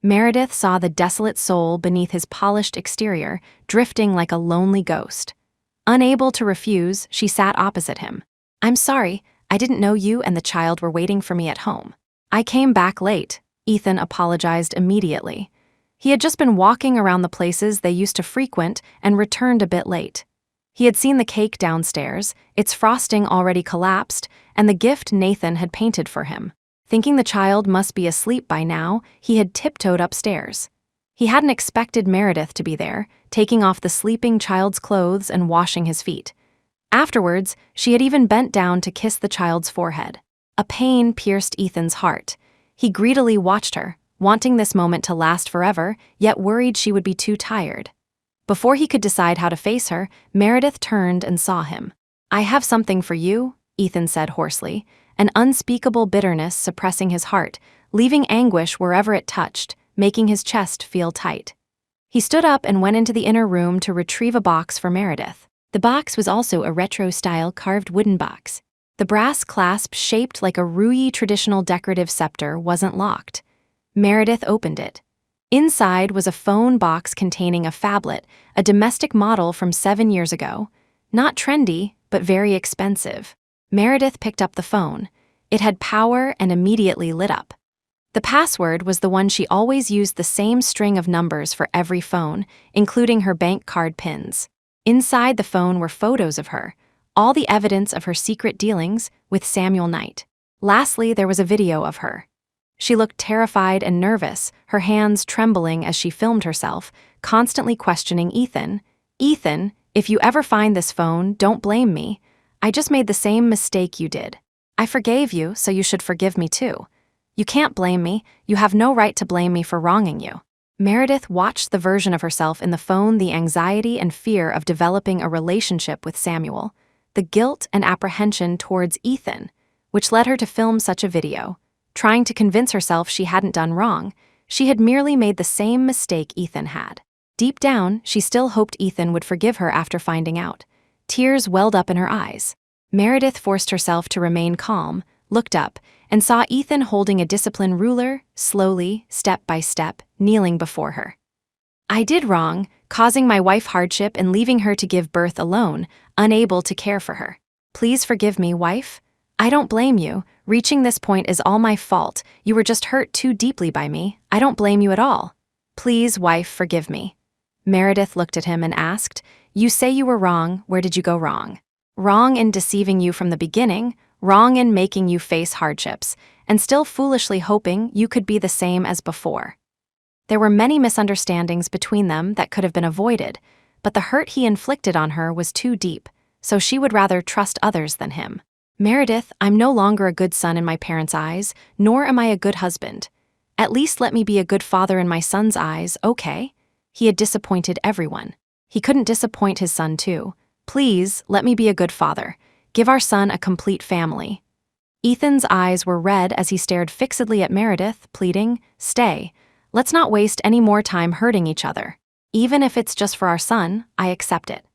Meredith saw the desolate soul beneath his polished exterior, drifting like a lonely ghost. Unable to refuse, she sat opposite him. "I'm sorry, I didn't know you and the child were waiting for me at home. I came back late," Ethan apologized immediately. He had just been walking around the places they used to frequent and returned a bit late. He had seen the cake downstairs, its frosting already collapsed, and the gift Nathan had painted for him. Thinking the child must be asleep by now, he had tiptoed upstairs. He hadn't expected Meredith to be there, taking off the sleeping child's clothes and washing his feet. Afterwards, she had even bent down to kiss the child's forehead. A pain pierced Ethan's heart. He greedily watched her, wanting this moment to last forever, yet worried she would be too tired. Before he could decide how to face her, Meredith turned and saw him. "I have something for you," Ethan said hoarsely, an unspeakable bitterness suppressing his heart, leaving anguish wherever it touched, making his chest feel tight. He stood up and went into the inner room to retrieve a box for Meredith. The box was also a retro-style carved wooden box. The brass clasp, shaped like a Rui traditional decorative scepter, wasn't locked. Meredith opened it. Inside was a phone box containing a phablet, a domestic model from 7 years ago. Not trendy, but very expensive. Meredith picked up the phone. It had power and immediately lit up. The password was the one she always used, the same string of numbers for every phone, including her bank card pins. Inside the phone were photos of her, all the evidence of her secret dealings with Samuel Knight. Lastly, there was a video of her. She looked terrified and nervous, her hands trembling as she filmed herself, constantly questioning Ethan. "Ethan, if you ever find this phone, don't blame me. I just made the same mistake you did. I forgave you, so you should forgive me too. You can't blame me. You have no right to blame me for wronging you." Meredith watched the version of herself in the phone, the anxiety and fear of developing a relationship with Samuel, the guilt and apprehension towards Ethan, which led her to film such a video. Trying to convince herself she hadn't done wrong, she had merely made the same mistake Ethan had. Deep down, she still hoped Ethan would forgive her after finding out. Tears welled up in her eyes. Meredith forced herself to remain calm, looked up, and saw Ethan holding a discipline ruler, slowly, step by step, kneeling before her. "I did wrong, causing my wife hardship and leaving her to give birth alone, unable to care for her. Please forgive me, wife. I don't blame you. Reaching this point is all my fault. You were just hurt too deeply by me. I don't blame you at all. Please, wife, forgive me." Meredith looked at him and asked, "You say you were wrong, where did you go wrong?" "Wrong in deceiving you from the beginning, wrong in making you face hardships, and still foolishly hoping you could be the same as before." There were many misunderstandings between them that could have been avoided, but the hurt he inflicted on her was too deep, so she would rather trust others than him. "Meredith, I'm no longer a good son in my parents' eyes, nor am I a good husband. At least let me be a good father in my son's eyes, okay?" He had disappointed everyone. He couldn't disappoint his son too. "Please, let me be a good father. Give our son a complete family." Ethan's eyes were red as he stared fixedly at Meredith, pleading, "Stay. Let's not waste any more time hurting each other. Even if it's just for our son, I accept it."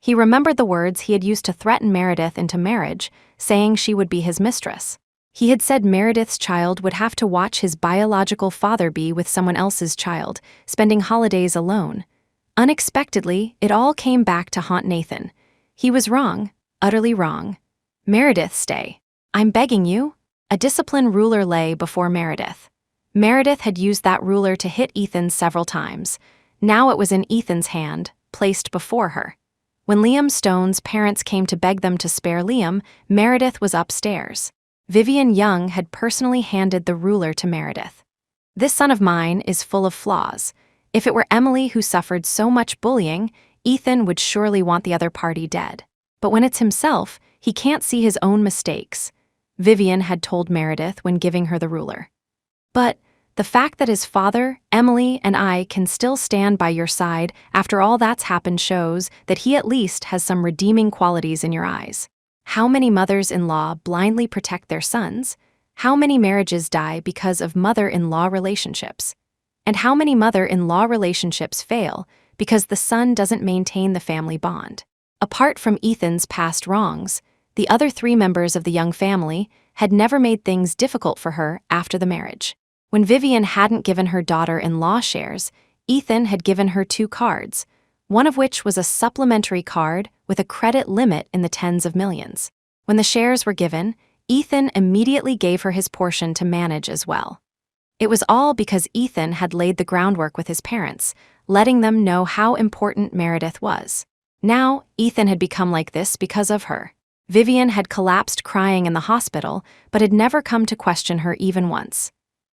He remembered the words he had used to threaten Meredith into marriage, saying she would be his mistress. He had said Meredith's child would have to watch his biological father be with someone else's child, spending holidays alone. Unexpectedly, it all came back to haunt Nathan. He was wrong, utterly wrong. "Meredith, stay. I'm begging you." A discipline ruler lay before Meredith. Meredith had used that ruler to hit Ethan several times. Now it was in Ethan's hand, placed before her. When Liam Stone's parents came to beg them to spare Liam, Meredith was upstairs. Vivian Young had personally handed the ruler to Meredith. "This son of mine is full of flaws. If it were Emily who suffered so much bullying, Ethan would surely want the other party dead. But when it's himself, he can't see his own mistakes," Vivian had told Meredith when giving her the ruler. "But the fact that his father, Emily, and I can still stand by your side after all that's happened shows that he at least has some redeeming qualities in your eyes. How many mothers-in-law blindly protect their sons? How many marriages die because of mother-in-law relationships? And how many mother-in-law relationships fail because the son doesn't maintain the family bond?" Apart from Ethan's past wrongs, the other three members of the Young family had never made things difficult for her after the marriage. When Vivian hadn't given her daughter-in-law shares, Ethan had given her 2 cards, one of which was a supplementary card with a credit limit in the tens of millions. When the shares were given, Ethan immediately gave her his portion to manage as well. It was all because Ethan had laid the groundwork with his parents, letting them know how important Meredith was. Now, Ethan had become like this because of her. Vivian had collapsed crying in the hospital, but had never come to question her even once.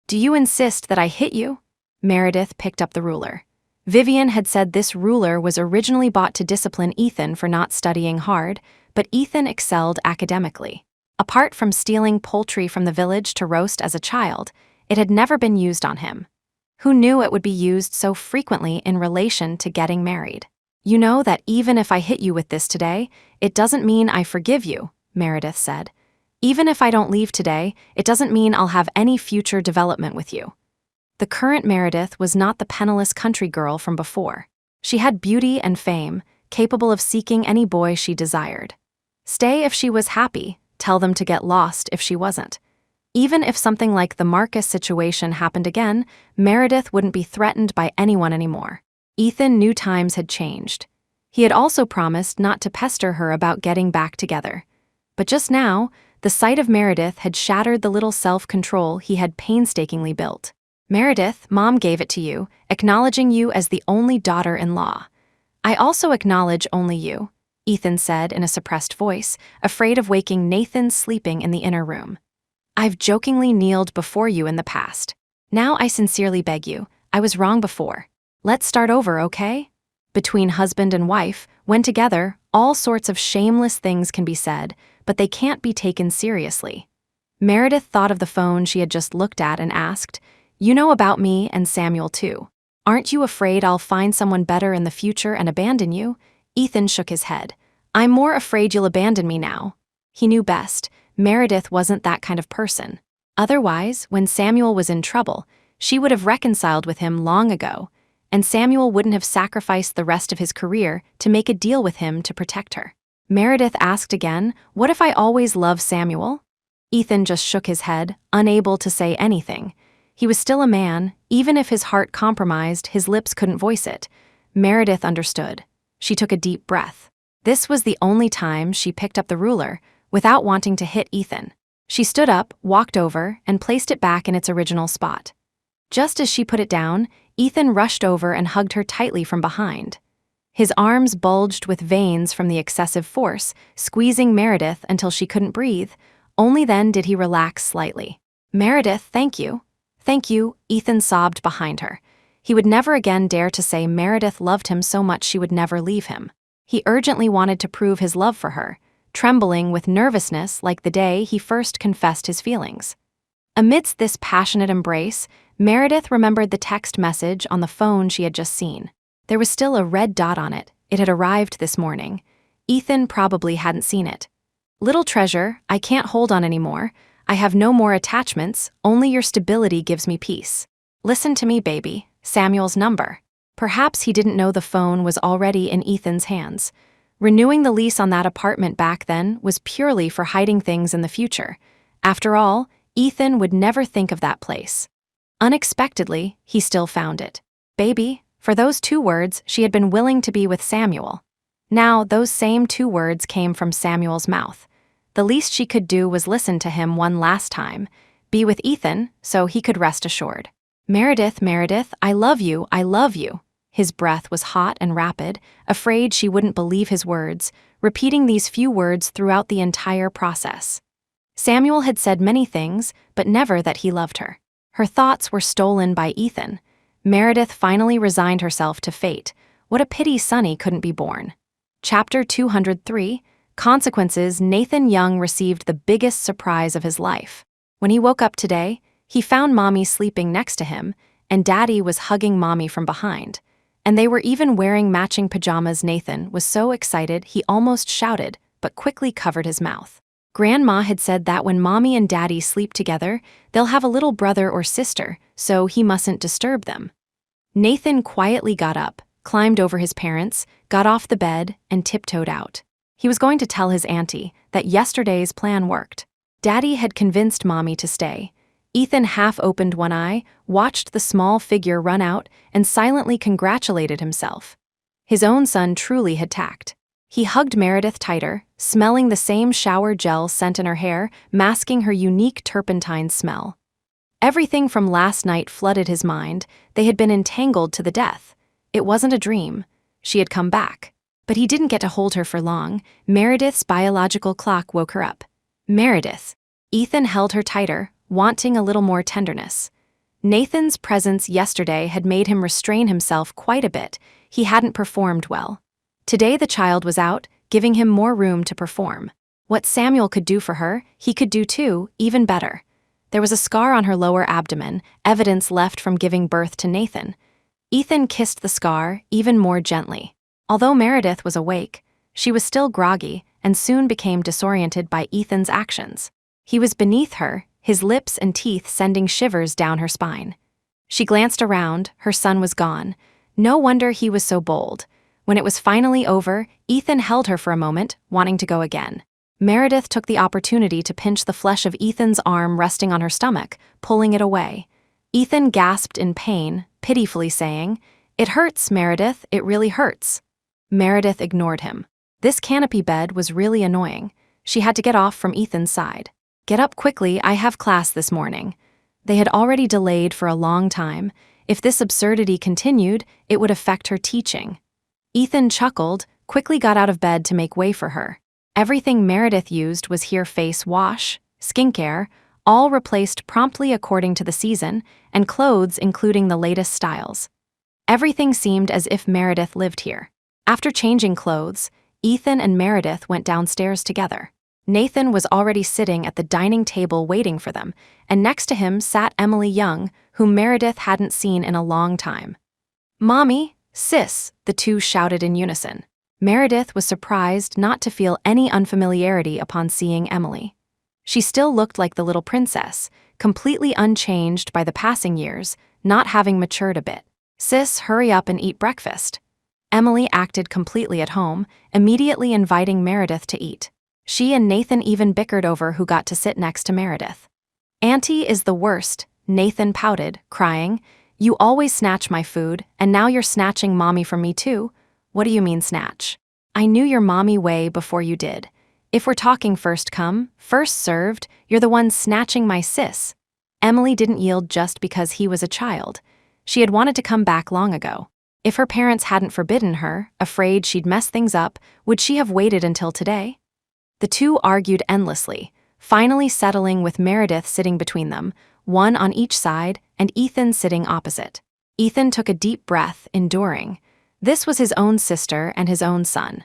"Do you insist that I hit you?" Meredith picked up the ruler. Vivian had said this ruler was originally bought to discipline Ethan for not studying hard, but Ethan excelled academically. Apart from stealing poultry from the village to roast as a child, it had never been used on him. Who knew it would be used so frequently in relation to getting married? "You know that even if I hit you with this today, it doesn't mean I forgive you," Meredith said. "Even if I don't leave today, it doesn't mean I'll have any future development with you." The current Meredith was not the penniless country girl from before. She had beauty and fame, capable of seeking any boy she desired. Stay if she was happy, tell them to get lost if she wasn't. Even if something like the Marcus situation happened again, Meredith wouldn't be threatened by anyone anymore. Ethan knew times had changed. He had also promised not to pester her about getting back together. But just now, the sight of Meredith had shattered the little self-control he had painstakingly built. "Meredith, Mom gave it to you, acknowledging you as the only daughter-in-law. I also acknowledge only you," Ethan said in a suppressed voice, afraid of waking Nathan sleeping in the inner room. "I've jokingly kneeled before you in the past. Now I sincerely beg you, I was wrong before. Let's start over, okay?" Between husband and wife, when together, all sorts of shameless things can be said, but they can't be taken seriously. Meredith thought of the phone she had just looked at and asked, "You know about me and Samuel too. Aren't you afraid I'll find someone better in the future and abandon you?" Ethan shook his head. "I'm more afraid you'll abandon me now." He knew best. Meredith wasn't that kind of person. Otherwise, when Samuel was in trouble, she would have reconciled with him long ago, and Samuel wouldn't have sacrificed the rest of his career to make a deal with him to protect her. Meredith asked again, "What if I always love Samuel?" Ethan just shook his head, unable to say anything. He was still a man. Even if his heart compromised, his lips couldn't voice it. Meredith understood. She took a deep breath. This was the only time she picked up the ruler, without wanting to hit Ethan. She stood up, walked over, and placed it back in its original spot. Just as she put it down, Ethan rushed over and hugged her tightly from behind. His arms bulged with veins from the excessive force, squeezing Meredith until she couldn't breathe. Only then did he relax slightly. "Meredith, thank you." "Thank you," Ethan sobbed behind her. He would never again dare to say Meredith loved him so much she would never leave him. He urgently wanted to prove his love for her, trembling with nervousness like the day he first confessed his feelings. Amidst this passionate embrace, Meredith remembered the text message on the phone she had just seen. There was still a red dot on it. It had arrived this morning. Ethan probably hadn't seen it. "Little treasure, I can't hold on anymore. I have no more attachments, only your stability gives me peace. Listen to me, baby. Samuel's number." Perhaps he didn't know the phone was already in Ethan's hands. Renewing the lease on that apartment back then was purely for hiding things in the future. After all, Ethan would never think of that place. Unexpectedly, he still found it. Baby, for those 2 words, she had been willing to be with Samuel. Now, those same 2 words came from Samuel's mouth. The least she could do was listen to him one last time, be with Ethan, so he could rest assured. "Meredith, Meredith, I love you, I love you." His breath was hot and rapid, afraid she wouldn't believe his words, repeating these few words throughout the entire process. Samuel had said many things, but never that he loved her. Her thoughts were stolen by Ethan. Meredith finally resigned herself to fate. What a pity Sonny couldn't be born. Chapter 203, Consequences. Nathan Young received the biggest surprise of his life. When he woke up today, he found Mommy sleeping next to him, and Daddy was hugging Mommy from behind. And they were even wearing matching pajamas. Nathan was so excited he almost shouted, but quickly covered his mouth. Grandma had said that when Mommy and Daddy sleep together, they'll have a little brother or sister, so he mustn't disturb them. Nathan quietly got up, climbed over his parents, got off the bed, and tiptoed out. He was going to tell his auntie that yesterday's plan worked. Daddy had convinced Mommy to stay. Ethan half opened one eye, watched the small figure run out, and silently congratulated himself. His own son truly had tact. He hugged Meredith tighter, smelling the same shower gel scent in her hair, masking her unique turpentine smell. Everything from last night flooded his mind. They had been entangled to the death. It wasn't a dream. She had come back. But he didn't get to hold her for long. Meredith's biological clock woke her up. "Meredith." Ethan held her tighter, wanting a little more tenderness. Nathan's presence yesterday had made him restrain himself quite a bit. He hadn't performed well. Today the child was out, giving him more room to perform. What Samuel could do for her, he could do too, even better. There was a scar on her lower abdomen, evidence left from giving birth to Nathan. Ethan kissed the scar even more gently. Although Meredith was awake, she was still groggy and soon became disoriented by Ethan's actions. He was beneath her, his lips and teeth sending shivers down her spine. She glanced around, her son was gone. No wonder he was so bold. When it was finally over, Ethan held her for a moment, wanting to go again. Meredith took the opportunity to pinch the flesh of Ethan's arm resting on her stomach, pulling it away. Ethan gasped in pain, pitifully saying, "It hurts, Meredith, it really hurts." Meredith ignored him. This canopy bed was really annoying. She had to get off from Ethan's side. "Get up quickly, I have class this morning." They had already delayed for a long time. If this absurdity continued, it would affect her teaching. Ethan chuckled, quickly got out of bed to make way for her. Everything Meredith used was here: face wash, skincare, all replaced promptly according to the season, and clothes including the latest styles. Everything seemed as if Meredith lived here. After changing clothes, Ethan and Meredith went downstairs together. Nathan was already sitting at the dining table waiting for them, and next to him sat Emily Young, whom Meredith hadn't seen in a long time. "Mommy, sis," the two shouted in unison. Meredith was surprised not to feel any unfamiliarity upon seeing Emily. She still looked like the little princess, completely unchanged by the passing years, not having matured a bit. "Sis, hurry up and eat breakfast." Emily acted completely at home, immediately inviting Meredith to eat. She and Nathan even bickered over who got to sit next to Meredith. "Auntie is the worst," Nathan pouted, crying. "You always snatch my food, and now you're snatching Mommy from me too." "What do you mean snatch?" "I knew your mommy way before you did. If we're talking first come, first served, you're the one snatching my sis." Emily didn't yield just because he was a child. She had wanted to come back long ago. If her parents hadn't forbidden her, afraid she'd mess things up, would she have waited until today? The two argued endlessly, finally settling with Meredith sitting between them, one on each side, and Ethan sitting opposite. Ethan took a deep breath, enduring. This was his own sister and his own son.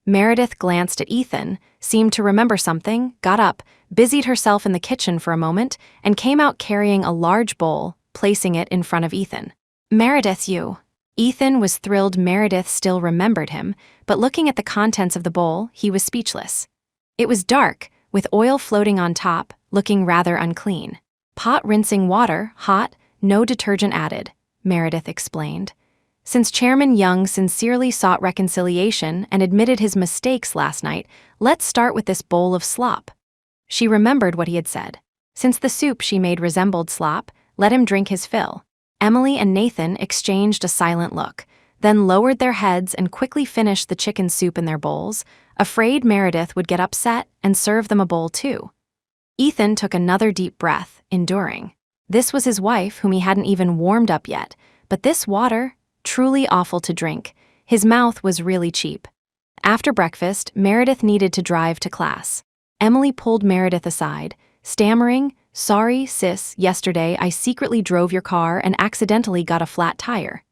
Meredith glanced at Ethan, seemed to remember something, got up, busied herself in the kitchen for a moment, and came out carrying a large bowl, placing it in front of Ethan. "Meredith, you." Ethan was thrilled Meredith still remembered him, but looking at the contents of the bowl, he was speechless. It was dark, with oil floating on top, looking rather unclean. "Pot rinsing water, hot, no detergent added," Meredith explained. "Since Chairman Young sincerely sought reconciliation and admitted his mistakes last night, let's start with this bowl of slop." She remembered what he had said. Since the soup she made resembled slop, let him drink his fill. Emily and Nathan exchanged a silent look, then lowered their heads and quickly finished the chicken soup in their bowls, afraid Meredith would get upset and serve them a bowl too. Ethan took another deep breath, enduring. This was his wife whom he hadn't even warmed up yet, but this water, truly awful to drink. His mouth was really cheap. After breakfast, Meredith needed to drive to class. Emily pulled Meredith aside, stammering, "Sorry, sis, yesterday I secretly drove your car and accidentally got a flat tire."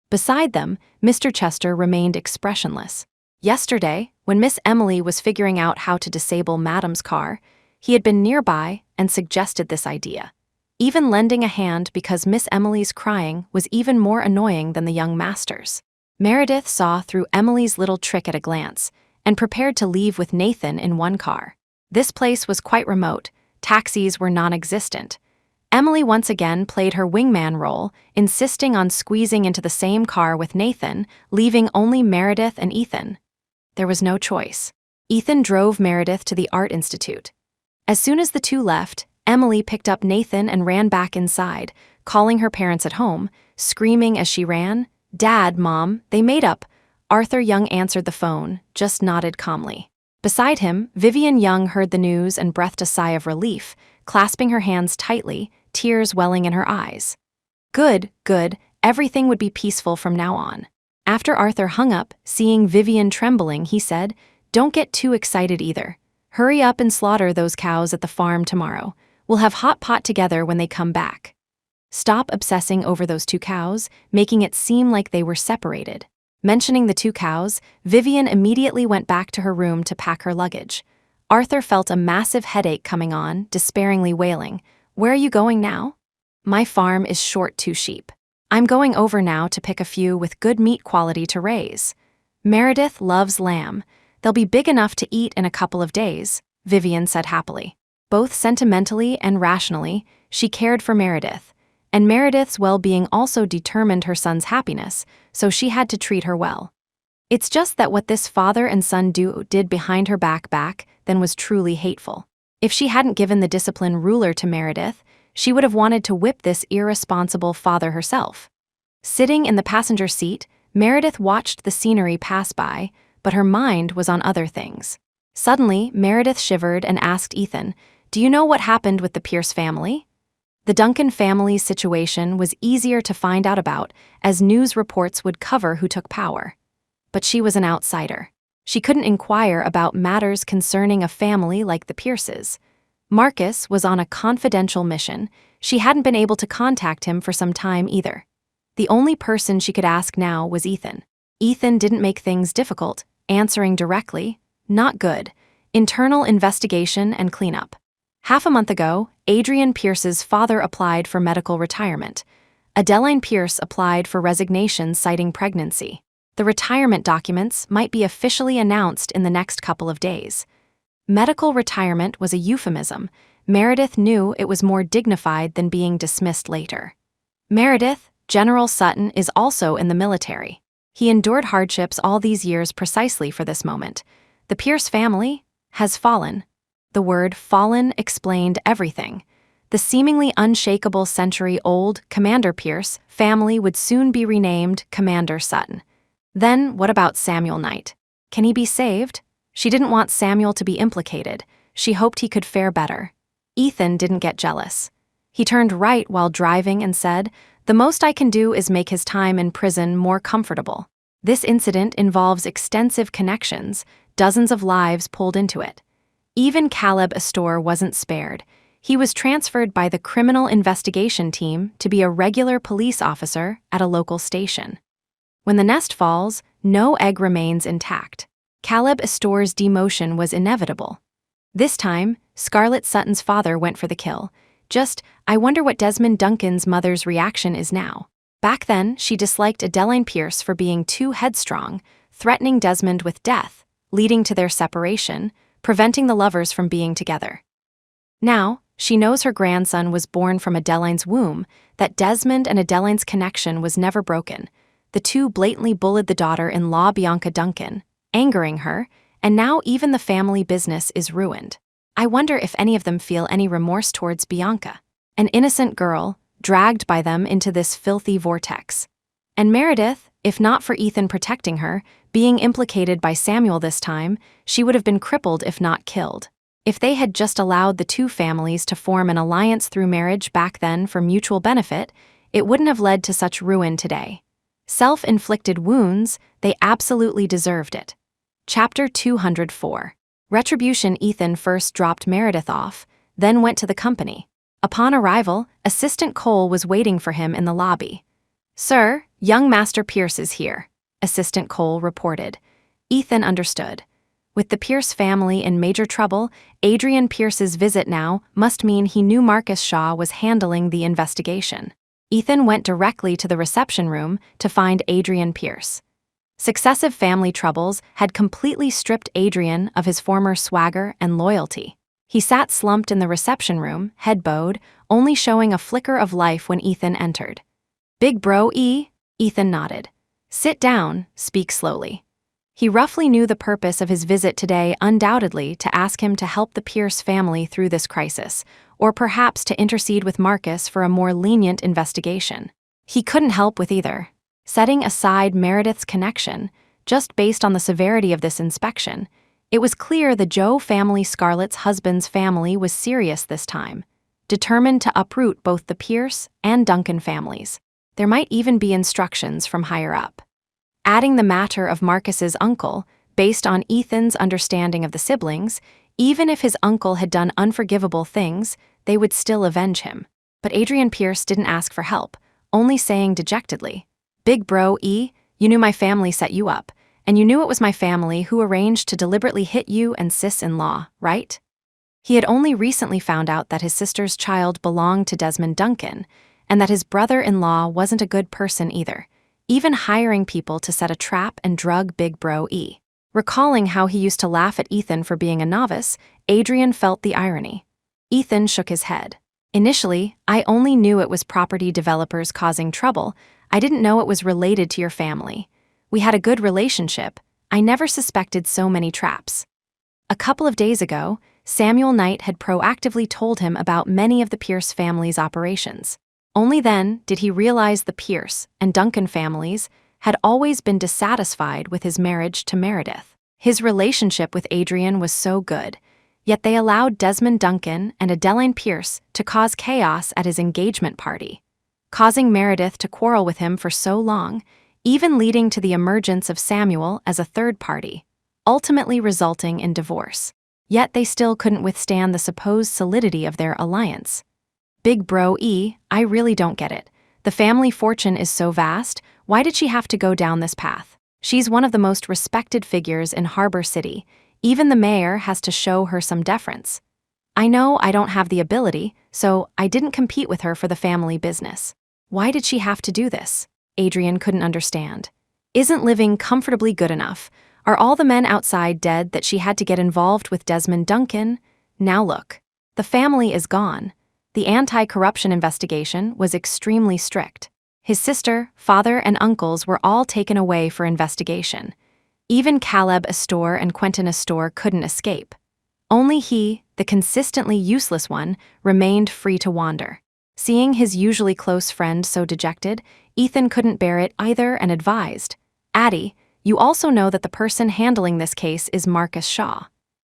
Beside them, Mr. Chester remained expressionless. Yesterday, when Miss Emily was figuring out how to disable Madam's car, he had been nearby and suggested this idea, even lending a hand because Miss Emily's crying was even more annoying than the young master's. Meredith saw through Emily's little trick at a glance and prepared to leave with Nathan in one car. This place was quite remote. Taxis were non-existent. Emily once again played her wingman role, insisting on squeezing into the same car with Nathan, leaving only Meredith and Ethan. There was no choice. Ethan drove Meredith to the Art Institute. As soon as the two left, Emily picked up Nathan and ran back inside, calling her parents at home, screaming as she ran, "Dad, Mom, they made up." Arthur Young answered the phone, just nodded calmly. Beside him, Vivian Young heard the news and breathed a sigh of relief, clasping her hands tightly, tears welling in her eyes. Good, everything would be peaceful from now on. After Arthur hung up, seeing Vivian trembling, he said, "Don't get too excited either. Hurry up and slaughter those cows at the farm tomorrow. We'll have hot pot together when they come back. Stop obsessing over those two cows, making it seem like they were separated." Mentioning the two cows, Vivian immediately went back to her room to pack her luggage. Arthur felt a massive headache coming on, despairingly wailing, "Where are you going now?" "My farm is short 2 sheep. I'm going over now to pick a few with good meat quality to raise. Meredith loves lamb. They'll be big enough to eat in a couple of days," Vivian said happily. Both sentimentally and rationally, she cared for Meredith, and Meredith's well-being also determined her son's happiness, so she had to treat her well. It's just that what this father and son did behind her back then was truly hateful. If she hadn't given the discipline ruler to Meredith, she would have wanted to whip this irresponsible father herself. Sitting in the passenger seat, Meredith watched the scenery pass by, but her mind was on other things. Suddenly, Meredith shivered and asked Ethan, "Do you know what happened with the Pierce family?" The Duncan family's situation was easier to find out about, as news reports would cover who took power. But she was an outsider. She couldn't inquire about matters concerning a family like the Pierces. Marcus was on a confidential mission. She hadn't been able to contact him for some time either. The only person she could ask now was Ethan. Ethan didn't make things difficult, answering directly, "Not good. Internal investigation and cleanup." Half a month ago, Adrian Pierce's father applied for medical retirement. Adeline Pierce applied for resignation citing pregnancy. The retirement documents might be officially announced in the next couple of days. Medical retirement was a euphemism. Meredith knew it was more dignified than being dismissed later. Meredith, General Sutton, is also in the military. He endured hardships all these years precisely for this moment. The Pierce family has fallen. The word fallen explained everything. The seemingly unshakable century-old Commander Pierce family would soon be renamed Commander Sutton. Then what about Samuel Knight? Can he be saved? She didn't want Samuel to be implicated. She hoped he could fare better. Ethan didn't get jealous. He turned right while driving and said, The most I can do is make his time in prison more comfortable. This incident involves extensive connections, dozens of lives pulled into it. Even Caleb Astor wasn't spared. He was transferred by the criminal investigation team to be a regular police officer at a local station. When the nest falls, no egg remains intact. Caleb Astor's demotion was inevitable. This time, Scarlett Sutton's father went for the kill. I wonder what Desmond Duncan's mother's reaction is now. Back then, she disliked Adeline Pierce for being too headstrong, threatening Desmond with death, leading to their separation, preventing the lovers from being together. Now, she knows her grandson was born from Adeline's womb, that Desmond and Adeline's connection was never broken. The two blatantly bullied the daughter-in-law Bianca Duncan, angering her, and now even the family business is ruined. I wonder if any of them feel any remorse towards Bianca, an innocent girl, dragged by them into this filthy vortex. And Meredith, if not for Ethan protecting her, being implicated by Samuel this time, she would have been crippled if not killed. If they had just allowed the two families to form an alliance through marriage back then for mutual benefit, it wouldn't have led to such ruin today. Self-inflicted wounds, they absolutely deserved it. Chapter 204. Retribution. Ethan first dropped Meredith off, then went to the company. Upon arrival, Assistant Cole was waiting for him in the lobby. "Sir, young Master Pierce is here," Assistant Cole reported. Ethan understood. With the Pierce family in major trouble, Adrian Pierce's visit now must mean he knew Marcus Shaw was handling the investigation. Ethan went directly to the reception room to find Adrian Pierce. Successive family troubles had completely stripped Adrian of his former swagger and loyalty. He sat slumped in the reception room, head bowed, only showing a flicker of life when Ethan entered. "Big bro, E?" Ethan nodded. "Sit down, speak slowly." He roughly knew the purpose of his visit today, undoubtedly to ask him to help the Pierce family through this crisis, or perhaps to intercede with Marcus for a more lenient investigation. He couldn't help with either. Setting aside Meredith's connection, just based on the severity of this inspection, it was clear the Joe family, Scarlett's husband's family, was serious this time, determined to uproot both the Pierce and Duncan families. There might even be instructions from higher up. Adding the matter of Marcus's uncle, based on Ethan's understanding of the siblings, even if his uncle had done unforgivable things, they would still avenge him. But Adrian Pierce didn't ask for help, only saying dejectedly, "Big bro, E, you knew my family set you up, and you knew it was my family who arranged to deliberately hit you and sis-in-law, right?" He had only recently found out that his sister's child belonged to Desmond Duncan, and that his brother-in-law wasn't a good person either, even hiring people to set a trap and drug Big Bro E. Recalling how he used to laugh at Ethan for being a novice, Adrian felt the irony. Ethan shook his head. "Initially, I only knew it was property developers causing trouble. I didn't know it was related to your family. We had a good relationship. I never suspected so many traps." A couple of days ago, Samuel Knight had proactively told him about many of the Pierce family's operations. Only then did he realize the Pierce and Duncan families had always been dissatisfied with his marriage to Meredith. His relationship with Adrian was so good, yet they allowed Desmond Duncan and Adeline Pierce to cause chaos at his engagement party, causing Meredith to quarrel with him for so long, even leading to the emergence of Samuel as a third party, ultimately resulting in divorce. Yet they still couldn't withstand the supposed solidity of their alliance. "Big Bro E, I really don't get it. The family fortune is so vast, why did she have to go down this path? She's one of the most respected figures in Harbor City. Even the mayor has to show her some deference. I know I don't have the ability, so I didn't compete with her for the family business. Why did she have to do this?" Adrian couldn't understand. Isn't living comfortably good enough? Are all the men outside dead that she had to get involved with Desmond Duncan? Now look, the family is gone. The anti-corruption investigation was extremely strict. His sister, father, and uncles were all taken away for investigation. Even Caleb Astor and Quentin Astor couldn't escape. Only he, the consistently useless one, remained free to wander. Seeing his usually close friend so dejected, Ethan couldn't bear it either and advised, "Addie, you also know that the person handling this case is Marcus Shaw.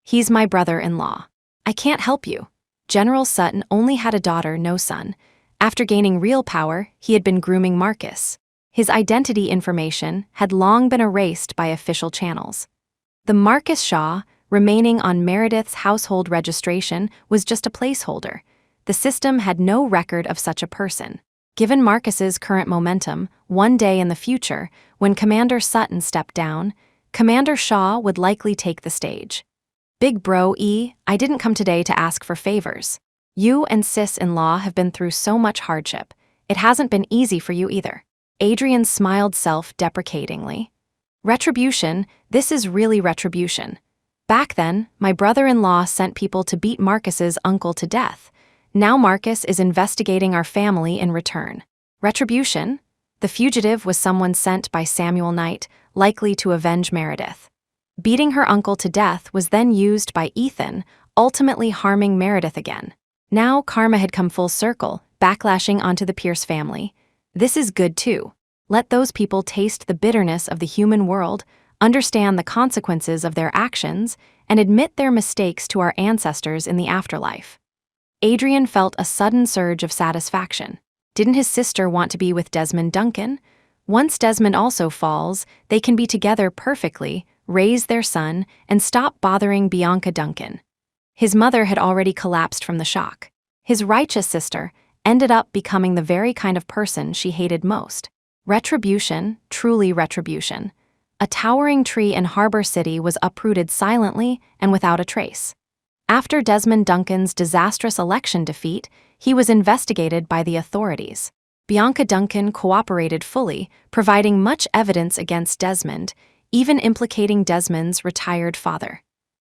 He's my brother-in-law. I can't help you. General Sutton only had a daughter, no son. After gaining real power, he had been grooming Marcus. His identity information had long been erased by official channels. The Marcus Shaw, remaining on Meredith's household registration, was just a placeholder. The system had no record of such a person. Given Marcus's current momentum, one day in the future, when Commander Sutton stepped down, Commander Shaw would likely take the stage. Big bro E, I didn't come today to ask for favors. You and sis-in-law have been through so much hardship. It hasn't been easy for you either. Adrian smiled self-deprecatingly. Retribution, this is really retribution. Back then, my brother-in-law sent people to beat Marcus's uncle to death. Now Marcus is investigating our family in return. Retribution? The fugitive was someone sent by Samuel Knight, likely to avenge Meredith. Beating her uncle to death was then used by Ethan, ultimately harming Meredith again. Now karma had come full circle, backlashing onto the Pierce family. This is good too. Let those people taste the bitterness of the human world, understand the consequences of their actions, and admit their mistakes to our ancestors in the afterlife. Adrian felt a sudden surge of satisfaction. Didn't his sister want to be with Desmond Duncan? Once Desmond also falls, they can be together perfectly, raise their son, and stop bothering Bianca Duncan. His mother had already collapsed from the shock. His righteous sister ended up becoming the very kind of person she hated most. Retribution, truly retribution. A towering tree in Harbor City was uprooted silently and without a trace. After Desmond Duncan's disastrous election defeat, he was investigated by the authorities. Bianca Duncan cooperated fully, providing much evidence against Desmond, even implicating Desmond's retired father.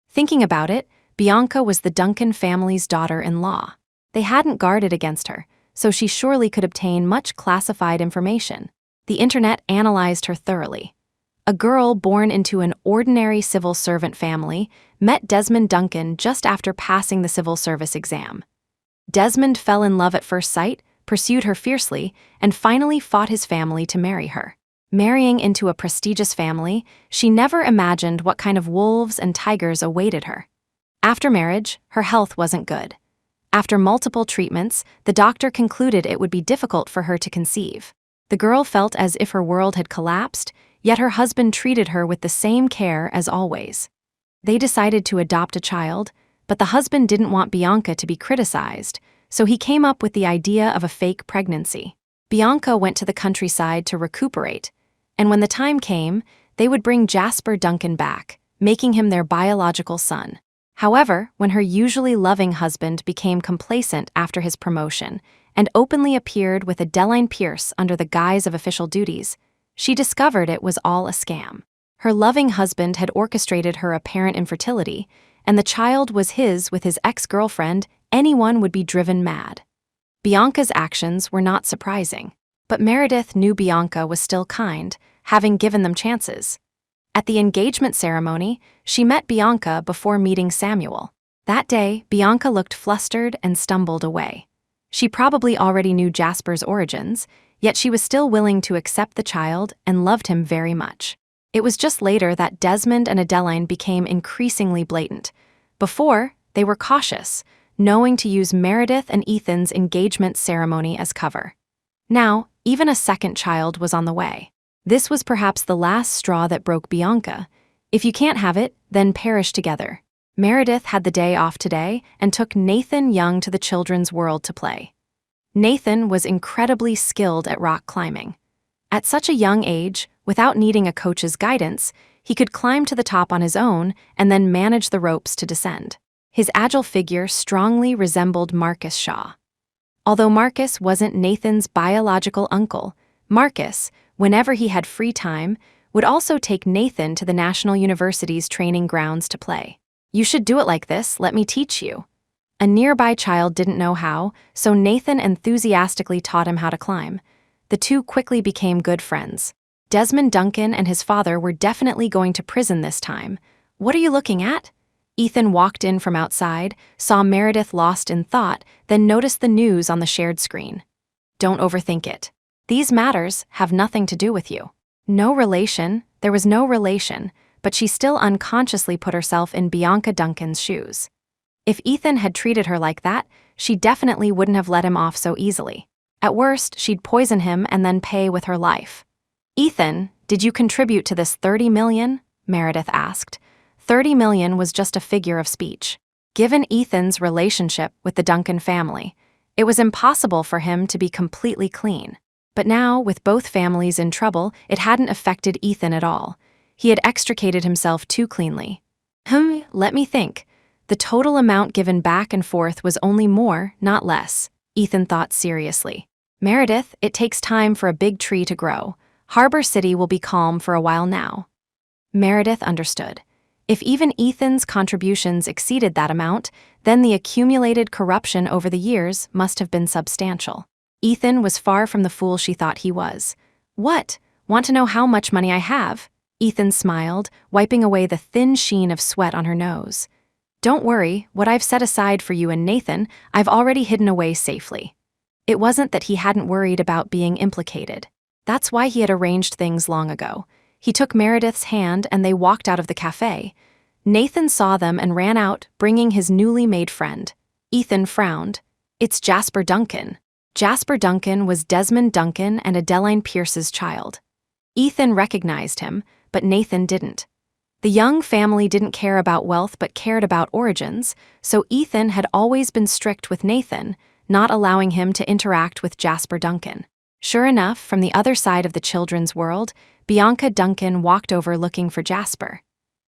Thinking about it, Bianca was the Duncan family's daughter-in-law. They hadn't guarded against her, so she surely could obtain much classified information. The internet analyzed her thoroughly. A girl born into an ordinary civil servant family met Desmond Duncan just after passing the civil service exam. Desmond fell in love at first sight, pursued her fiercely, and finally fought his family to marry her. Marrying into a prestigious family, she never imagined what kind of wolves and tigers awaited her. After marriage, her health wasn't good. After multiple treatments, the doctor concluded it would be difficult for her to conceive. The girl felt as if her world had collapsed, yet her husband treated her with the same care as always. They decided to adopt a child, but the husband didn't want Bianca to be criticized, so he came up with the idea of a fake pregnancy. Bianca went to the countryside to recuperate, and when the time came, they would bring Jasper Duncan back, making him their biological son. However, when her usually loving husband became complacent after his promotion and openly appeared with Adeline Pierce under the guise of official duties, she discovered it was all a scam. Her loving husband had orchestrated her apparent infertility, and the child was his with his ex-girlfriend. Anyone would be driven mad. Bianca's actions were not surprising, but Meredith knew Bianca was still kind, having given them chances. At the engagement ceremony, she met Bianca before meeting Samuel. That day, Bianca looked flustered and stumbled away. She probably already knew Jasper's origins, yet she was still willing to accept the child and loved him very much. It was just later that Desmond and Adeline became increasingly blatant. Before, they were cautious, knowing to use Meredith and Ethan's engagement ceremony as cover. Now, even a second child was on the way. This was perhaps the last straw that broke Bianca. If you can't have it, then perish together. Meredith had the day off today and took Nathan Young to the children's world to play. Nathan was incredibly skilled at rock climbing. At such a young age, without needing a coach's guidance, he could climb to the top on his own and then manage the ropes to descend. His agile figure strongly resembled Marcus Shaw. Although Marcus wasn't Nathan's biological uncle, Marcus, whenever he had free time, would also take Nathan to the National University's training grounds to play. "You should do it like this, let me teach you." A nearby child didn't know how, so Nathan enthusiastically taught him how to climb. The two quickly became good friends. Desmond Duncan and his father were definitely going to prison this time. "What are you looking at?" Ethan walked in from outside, saw Meredith lost in thought, then noticed the news on the shared screen. "Don't overthink it. These matters have nothing to do with you." No relation, there was no relation, but she still unconsciously put herself in Bianca Duncan's shoes. If Ethan had treated her like that, she definitely wouldn't have let him off so easily. At worst, she'd poison him and then pay with her life. "Ethan, did you contribute to this 30 million?" Meredith asked. 30 million was just a figure of speech. Given Ethan's relationship with the Duncan family, it was impossible for him to be completely clean. But now, with both families in trouble, it hadn't affected Ethan at all. He had extricated himself too cleanly. Let me think. The total amount given back and forth was only more, not less, Ethan thought seriously. Meredith, it takes time for a big tree to grow. Harbor City will be calm for a while now. Meredith understood. If even Ethan's contributions exceeded that amount, then the accumulated corruption over the years must have been substantial. Ethan was far from the fool she thought he was. "What? Want to know how much money I have?" Ethan smiled, wiping away the thin sheen of sweat on her nose. "Don't worry, what I've set aside for you and Nathan, I've already hidden away safely." It wasn't that he hadn't worried about being implicated. That's why he had arranged things long ago. He took Meredith's hand and they walked out of the cafe. Nathan saw them and ran out, bringing his newly made friend. Ethan frowned. "It's Jasper Duncan." Jasper Duncan was Desmond Duncan and Adeline Pierce's child. Ethan recognized him, but Nathan didn't. The young family didn't care about wealth but cared about origins, so Ethan had always been strict with Nathan, not allowing him to interact with Jasper Duncan. Sure enough, from the other side of the children's world, Bianca Duncan walked over looking for Jasper.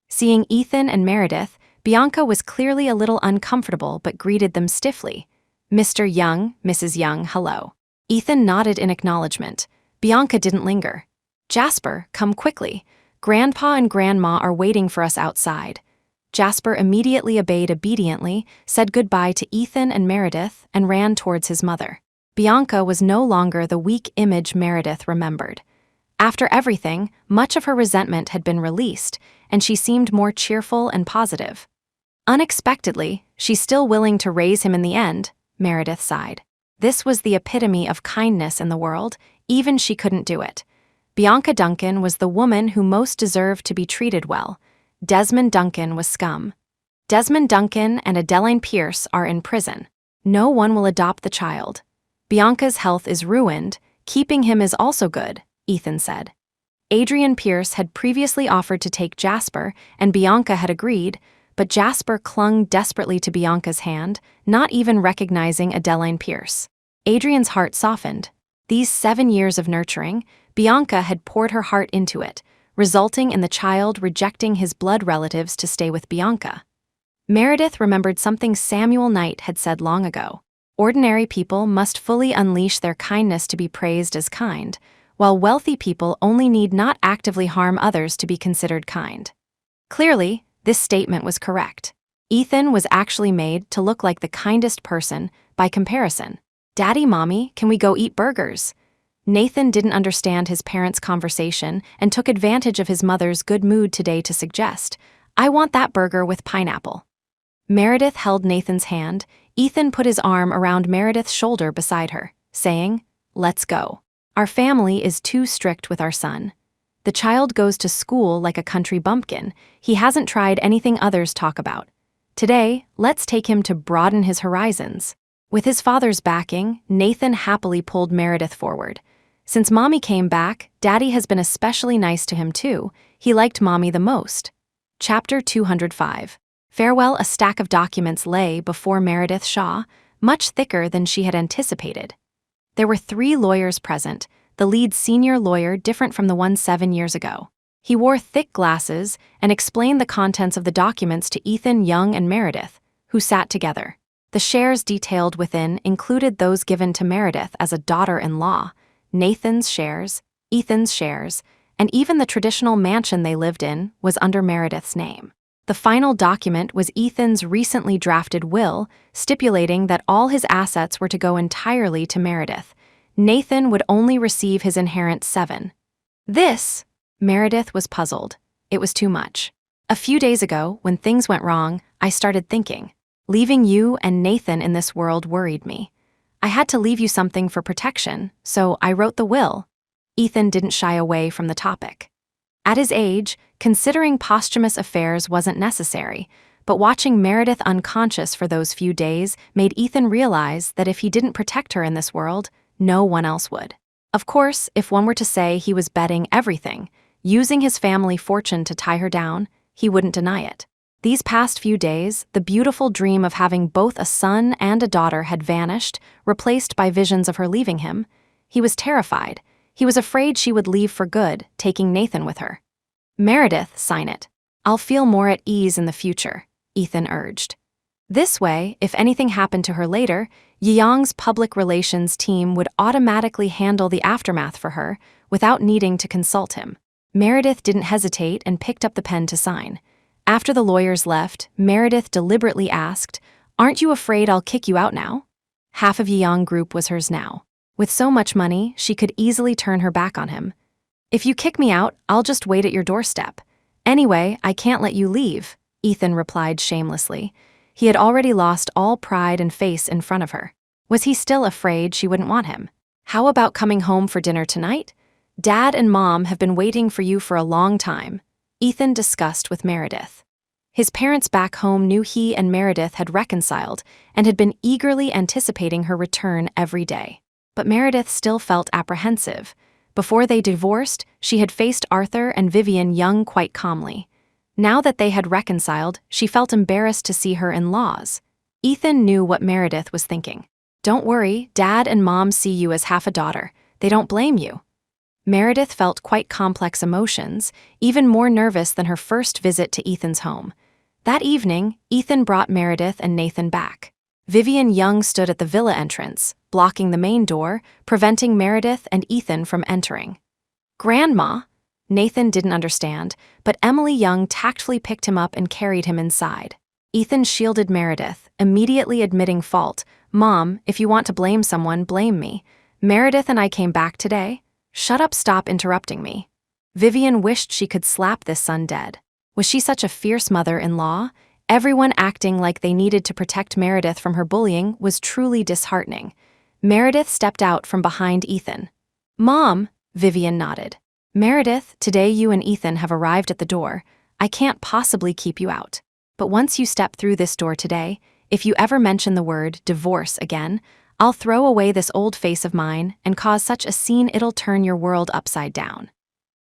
Seeing Ethan and Meredith, Bianca was clearly a little uncomfortable but greeted them stiffly. "Mr. Young, Mrs. Young, hello." Ethan nodded in acknowledgement. Bianca didn't linger. "Jasper, come quickly. Grandpa and Grandma are waiting for us outside." Jasper immediately obeyed obediently, said goodbye to Ethan and Meredith, and ran towards his mother. Bianca was no longer the weak image Meredith remembered. After everything, much of her resentment had been released, and she seemed more cheerful and positive. Unexpectedly, she's still willing to raise him in the end, Meredith sighed. This was the epitome of kindness in the world, even she couldn't do it. Bianca Duncan was the woman who most deserved to be treated well. Desmond Duncan was scum. Desmond Duncan and Adeline Pierce are in prison. No one will adopt the child. Bianca's health is ruined, keeping him is also good, Ethan said. Adrian Pierce had previously offered to take Jasper, and Bianca had agreed, but Jasper clung desperately to Bianca's hand, not even recognizing Adeline Pierce. Adrian's heart softened. These 7 years of nurturing, Bianca had poured her heart into it, resulting in the child rejecting his blood relatives to stay with Bianca. Meredith remembered something Samuel Knight had said long ago. Ordinary people must fully unleash their kindness to be praised as kind, while wealthy people only need not actively harm others to be considered kind. Clearly, this statement was correct. Ethan was actually made to look like the kindest person by comparison. "Daddy, Mommy, can we go eat burgers?" Nathan didn't understand his parents' conversation and took advantage of his mother's good mood today to suggest, "I want that burger with pineapple." Meredith held Nathan's hand. Ethan put his arm around Meredith's shoulder beside her, saying, "Let's go. Our family is too strict with our son. The child goes to school like a country bumpkin. He hasn't tried anything others talk about. Today, let's take him to broaden his horizons." With his father's backing, Nathan happily pulled Meredith forward. Since Mommy came back, Daddy has been especially nice to him too. He liked Mommy the most. Chapter 205. Farewell. A stack of documents lay before Meredith Shaw, much thicker than she had anticipated. There were 3 lawyers present, the lead senior lawyer different from the one 7 years ago. He wore thick glasses and explained the contents of the documents to Ethan, Young, and Meredith, who sat together. The shares detailed within included those given to Meredith as a daughter-in-law, Nathan's shares, Ethan's shares, and even the traditional mansion they lived in was under Meredith's name. The final document was Ethan's recently drafted will, stipulating that all his assets were to go entirely to Meredith. Nathan would only receive his inherent 7. Meredith was puzzled. It was too much. A few days ago, when things went wrong, I started thinking. Leaving you and Nathan in this world worried me. I had to leave you something for protection, so I wrote the will. Ethan didn't shy away from the topic. At his age, considering posthumous affairs wasn't necessary, but watching Meredith unconscious for those few days made Ethan realize that if he didn't protect her in this world, no one else would. Of course, if one were to say he was betting everything, using his family fortune to tie her down, he wouldn't deny it. These past few days, the beautiful dream of having both a son and a daughter had vanished, replaced by visions of her leaving him. He was terrified. He was afraid she would leave for good, taking Nathan with her. "Meredith, sign it. I'll feel more at ease in the future," Ethan urged. This way, if anything happened to her later, Yeong's public relations team would automatically handle the aftermath for her without needing to consult him. Meredith didn't hesitate and picked up the pen to sign. After the lawyers left, Meredith deliberately asked, "Aren't you afraid I'll kick you out now?" Half of Yeong Group was hers now. With so much money, she could easily turn her back on him. "If you kick me out, I'll just wait at your doorstep. Anyway, I can't let you leave," Ethan replied shamelessly. He had already lost all pride and face in front of her. Was he still afraid she wouldn't want him? "How about coming home for dinner tonight? Dad and Mom have been waiting for you for a long time," Ethan discussed with Meredith. His parents back home knew he and Meredith had reconciled and had been eagerly anticipating her return every day. But Meredith still felt apprehensive. Before they divorced, she had faced Arthur and Vivian Young quite calmly. Now that they had reconciled, she felt embarrassed to see her in-laws. Ethan knew what Meredith was thinking. "Don't worry, Dad and Mom see you as half a daughter. They don't blame you." Meredith felt quite complex emotions, even more nervous than her first visit to Ethan's home. That evening, Ethan brought Meredith and Nathan back. Vivian Young stood at the villa entrance, blocking the main door, preventing Meredith and Ethan from entering. "Grandma?" Nathan didn't understand, but Emily Young tactfully picked him up and carried him inside. Ethan shielded Meredith, immediately admitting fault. "Mom, if you want to blame someone, blame me. Meredith and I came back today. Shut up, stop interrupting me." Vivian wished she could slap this son dead. Was she such a fierce mother-in-law? Everyone acting like they needed to protect Meredith from her bullying was truly disheartening. Meredith stepped out from behind Ethan. "Mom," Vivian nodded. "Meredith, today you and Ethan have arrived at the door. I can't possibly keep you out. But once you step through this door today, if you ever mention the word divorce again, I'll throw away this old face of mine and cause such a scene it'll turn your world upside down.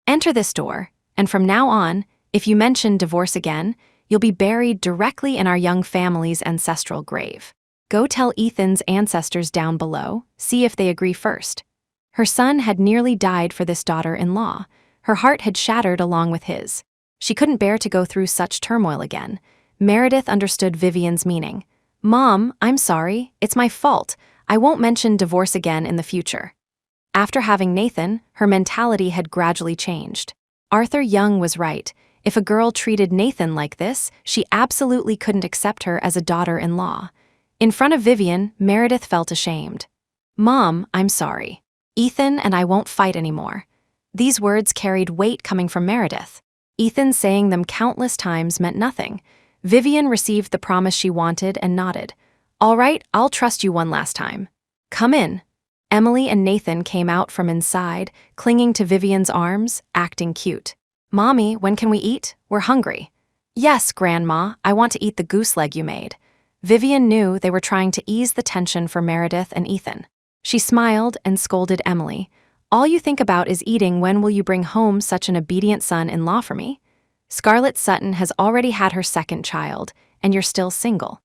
Enter this door, and from now on, if you mention divorce again, you'll be buried directly in our young family's ancestral grave. Go tell Ethan's ancestors down below, see if they agree first." Her son had nearly died for this daughter-in-law. Her heart had shattered along with his. She couldn't bear to go through such turmoil again. Meredith understood Vivian's meaning. "Mom, I'm sorry. It's my fault. I won't mention divorce again in the future." After having Nathan, her mentality had gradually changed. Arthur Young was right. If a girl treated Nathan like this, she absolutely couldn't accept her as a daughter-in-law. In front of Vivian, Meredith felt ashamed. "Mom, I'm sorry. Ethan and I won't fight anymore." These words carried weight coming from Meredith. Ethan saying them countless times meant nothing. Vivian received the promise she wanted and nodded. "All right, I'll trust you one last time. Come in." Emily and Nathan came out from inside, clinging to Vivian's arms, acting cute. "Mommy, when can we eat? We're hungry." "Yes, Grandma, I want to eat the goose leg you made." Vivian knew they were trying to ease the tension for Meredith and Ethan. She smiled and scolded Emily. "All you think about is eating. When will you bring home such an obedient son-in-law for me? Scarlett Sutton has already had her second child, and you're still single.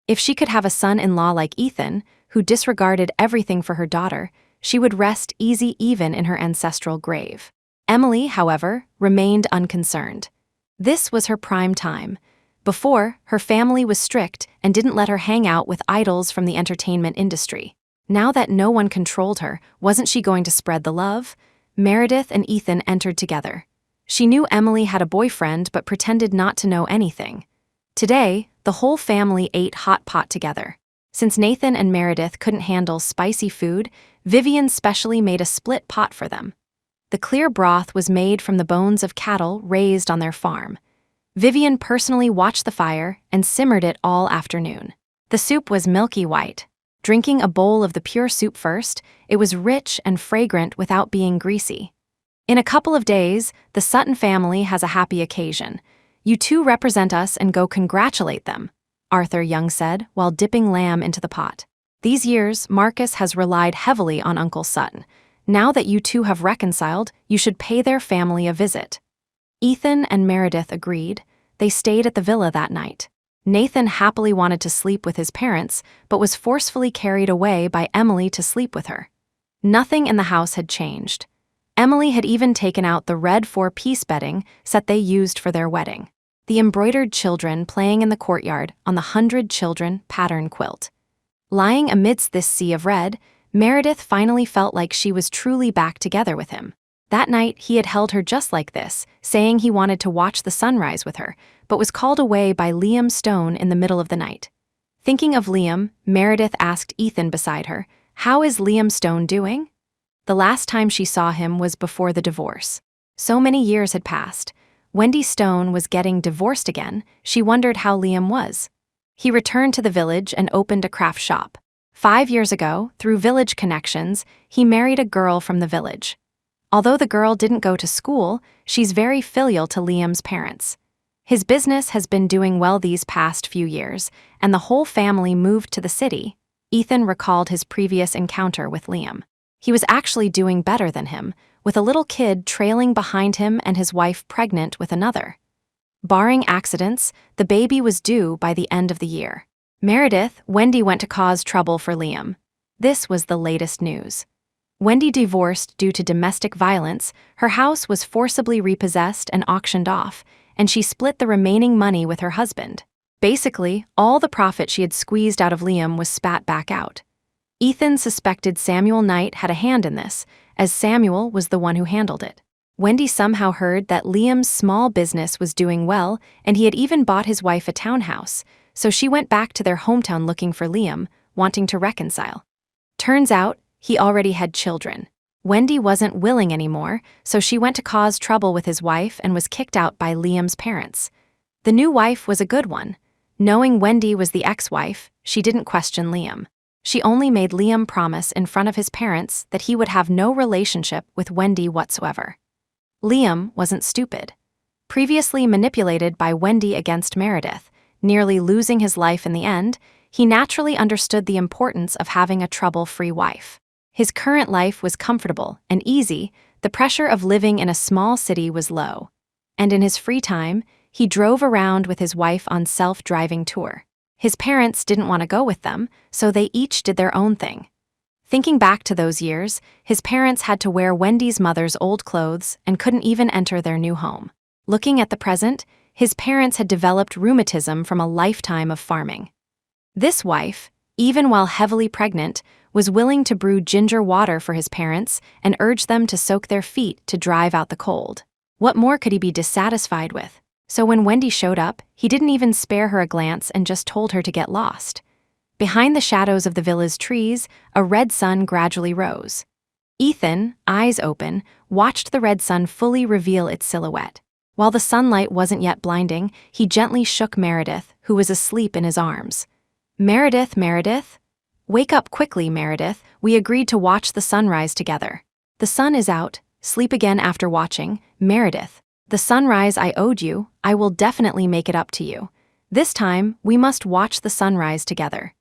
If she could have a son-in-law like Ethan, who disregarded everything for her daughter, she would rest easy even in her ancestral grave." Emily, however, remained unconcerned. This was her prime time. Before, her family was strict and didn't let her hang out with idols from the entertainment industry. Now that no one controlled her, wasn't she going to spread the love? Meredith and Ethan entered together. She knew Emily had a boyfriend but pretended not to know anything. Today, the whole family ate hot pot together. Since Nathan and Meredith couldn't handle spicy food, Vivian specially made a split pot for them. The clear broth was made from the bones of cattle raised on their farm. Vivian personally watched the fire and simmered it all afternoon. The soup was milky white. Drinking a bowl of the pure soup first, it was rich and fragrant without being greasy. "In a couple of days, the Sutton family has a happy occasion. You two represent us and go congratulate them," Arthur Young said while dipping lamb into the pot. These years, Marcus has relied heavily on Uncle Sutton. Now that you two have reconciled, you should pay their family a visit." Ethan and Meredith agreed. They stayed at the villa that night. Nathan happily wanted to sleep with his parents, but was forcefully carried away by Emily to sleep with her. Nothing in the house had changed. Emily had even taken out the red four-piece bedding set they used for their wedding. The embroidered children playing in the courtyard on the 100 Children pattern quilt. Lying amidst this sea of red, Meredith finally felt like she was truly back together with him. That night, he had held her just like this, saying he wanted to watch the sunrise with her, but was called away by Liam Stone in the middle of the night. Thinking of Liam, Meredith asked Ethan beside her, "How is Liam Stone doing?" The last time she saw him was before the divorce. So many years had passed. Wendy Stone was getting divorced again. She wondered how Liam was. He returned to the village and opened a craft shop. 5 years ago, through village connections, he married a girl from the village. Although the girl didn't go to school, she's very filial to Liam's parents. His business has been doing well these past few years, and the whole family moved to the city. Ethan recalled his previous encounter with Liam. He was actually doing better than him, with a little kid trailing behind him and his wife pregnant with another. Barring accidents, the baby was due by the end of the year. Meredith, Wendy went to cause trouble for Liam. This was the latest news. Wendy divorced due to domestic violence, her house was forcibly repossessed and auctioned off, and she split the remaining money with her husband. Basically, all the profit she had squeezed out of Liam was spat back out. Ethan suspected Samuel Knight had a hand in this, as Samuel was the one who handled it. Wendy somehow heard that Liam's small business was doing well, and he had even bought his wife a townhouse, so she went back to their hometown looking for Liam, wanting to reconcile. Turns out, he already had children. Wendy wasn't willing anymore, so she went to cause trouble with his wife and was kicked out by Liam's parents. The new wife was a good one. Knowing Wendy was the ex-wife, she didn't question Liam. She only made Liam promise in front of his parents that he would have no relationship with Wendy whatsoever. Liam wasn't stupid. Previously manipulated by Wendy against Meredith, nearly losing his life in the end, he naturally understood the importance of having a trouble-free wife. His current life was comfortable and easy, the pressure of living in a small city was low. And in his free time, he drove around with his wife on self-driving tour. His parents didn't want to go with them, so they each did their own thing. Thinking back to those years, his parents had to wear Wendy's mother's old clothes and couldn't even enter their new home. Looking at the present, his parents had developed rheumatism from a lifetime of farming. This wife, even while heavily pregnant, was willing to brew ginger water for his parents and urge them to soak their feet to drive out the cold. What more could he be dissatisfied with? So when Wendy showed up, he didn't even spare her a glance and just told her to get lost. Behind the shadows of the villa's trees, a red sun gradually rose. Ethan, eyes open, watched the red sun fully reveal its silhouette. While the sunlight wasn't yet blinding, he gently shook Meredith, who was asleep in his arms. "Meredith, Meredith? Wake up quickly, Meredith. We agreed to watch the sunrise together. The sun is out. Sleep again after watching. Meredith, the sunrise I owed you, I will definitely make it up to you. This time, we must watch the sunrise together."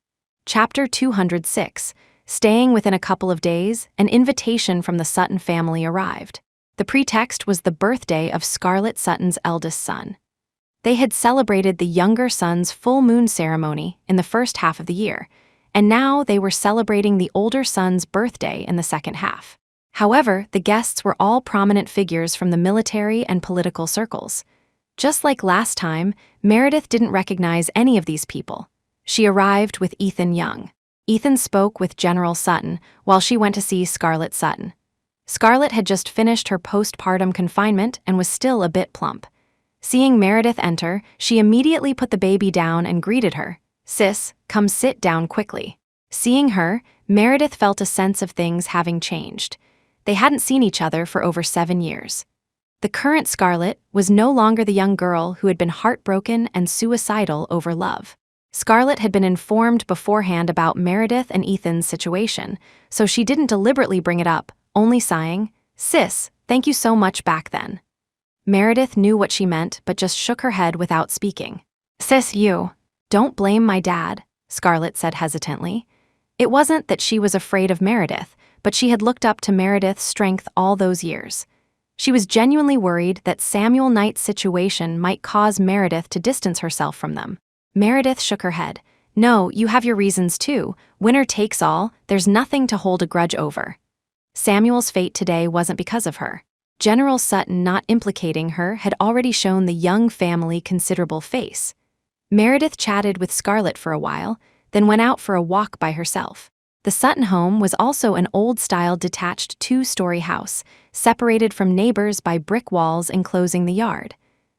Chapter 206. Staying within a couple of days, an invitation from the Sutton family arrived. The pretext was the birthday of Scarlett Sutton's eldest son. They had celebrated the younger son's full moon ceremony in the first half of the year, and now they were celebrating the older son's birthday in the second half. However, the guests were all prominent figures from the military and political circles. Just like last time, Meredith didn't recognize any of these people. She arrived with Ethan Young. Ethan spoke with General Sutton while she went to see Scarlett Sutton. Scarlett had just finished her postpartum confinement and was still a bit plump. Seeing Meredith enter, she immediately put the baby down and greeted her. "Sis, come sit down quickly." Seeing her, Meredith felt a sense of things having changed. They hadn't seen each other for over 7 years. The current Scarlett was no longer the young girl who had been heartbroken and suicidal over love. Scarlett had been informed beforehand about Meredith and Ethan's situation, so she didn't deliberately bring it up, only sighing, "Sis, thank you so much back then." Meredith knew what she meant but just shook her head without speaking. "Sis, you don't blame my dad," Scarlett said hesitantly. It wasn't that she was afraid of Meredith, but she had looked up to Meredith's strength all those years. She was genuinely worried that Samuel Knight's situation might cause Meredith to distance herself from them. Meredith shook her head. No, you have your reasons too. Winner takes all, there's nothing to hold a grudge over. Samuel's fate today wasn't because of her. General Sutton not implicating her had already shown the young family considerable face. Meredith chatted with Scarlett for a while, then went out for a walk by herself. The Sutton home was also an old-style detached two-story house, separated from neighbors by brick walls enclosing the yard.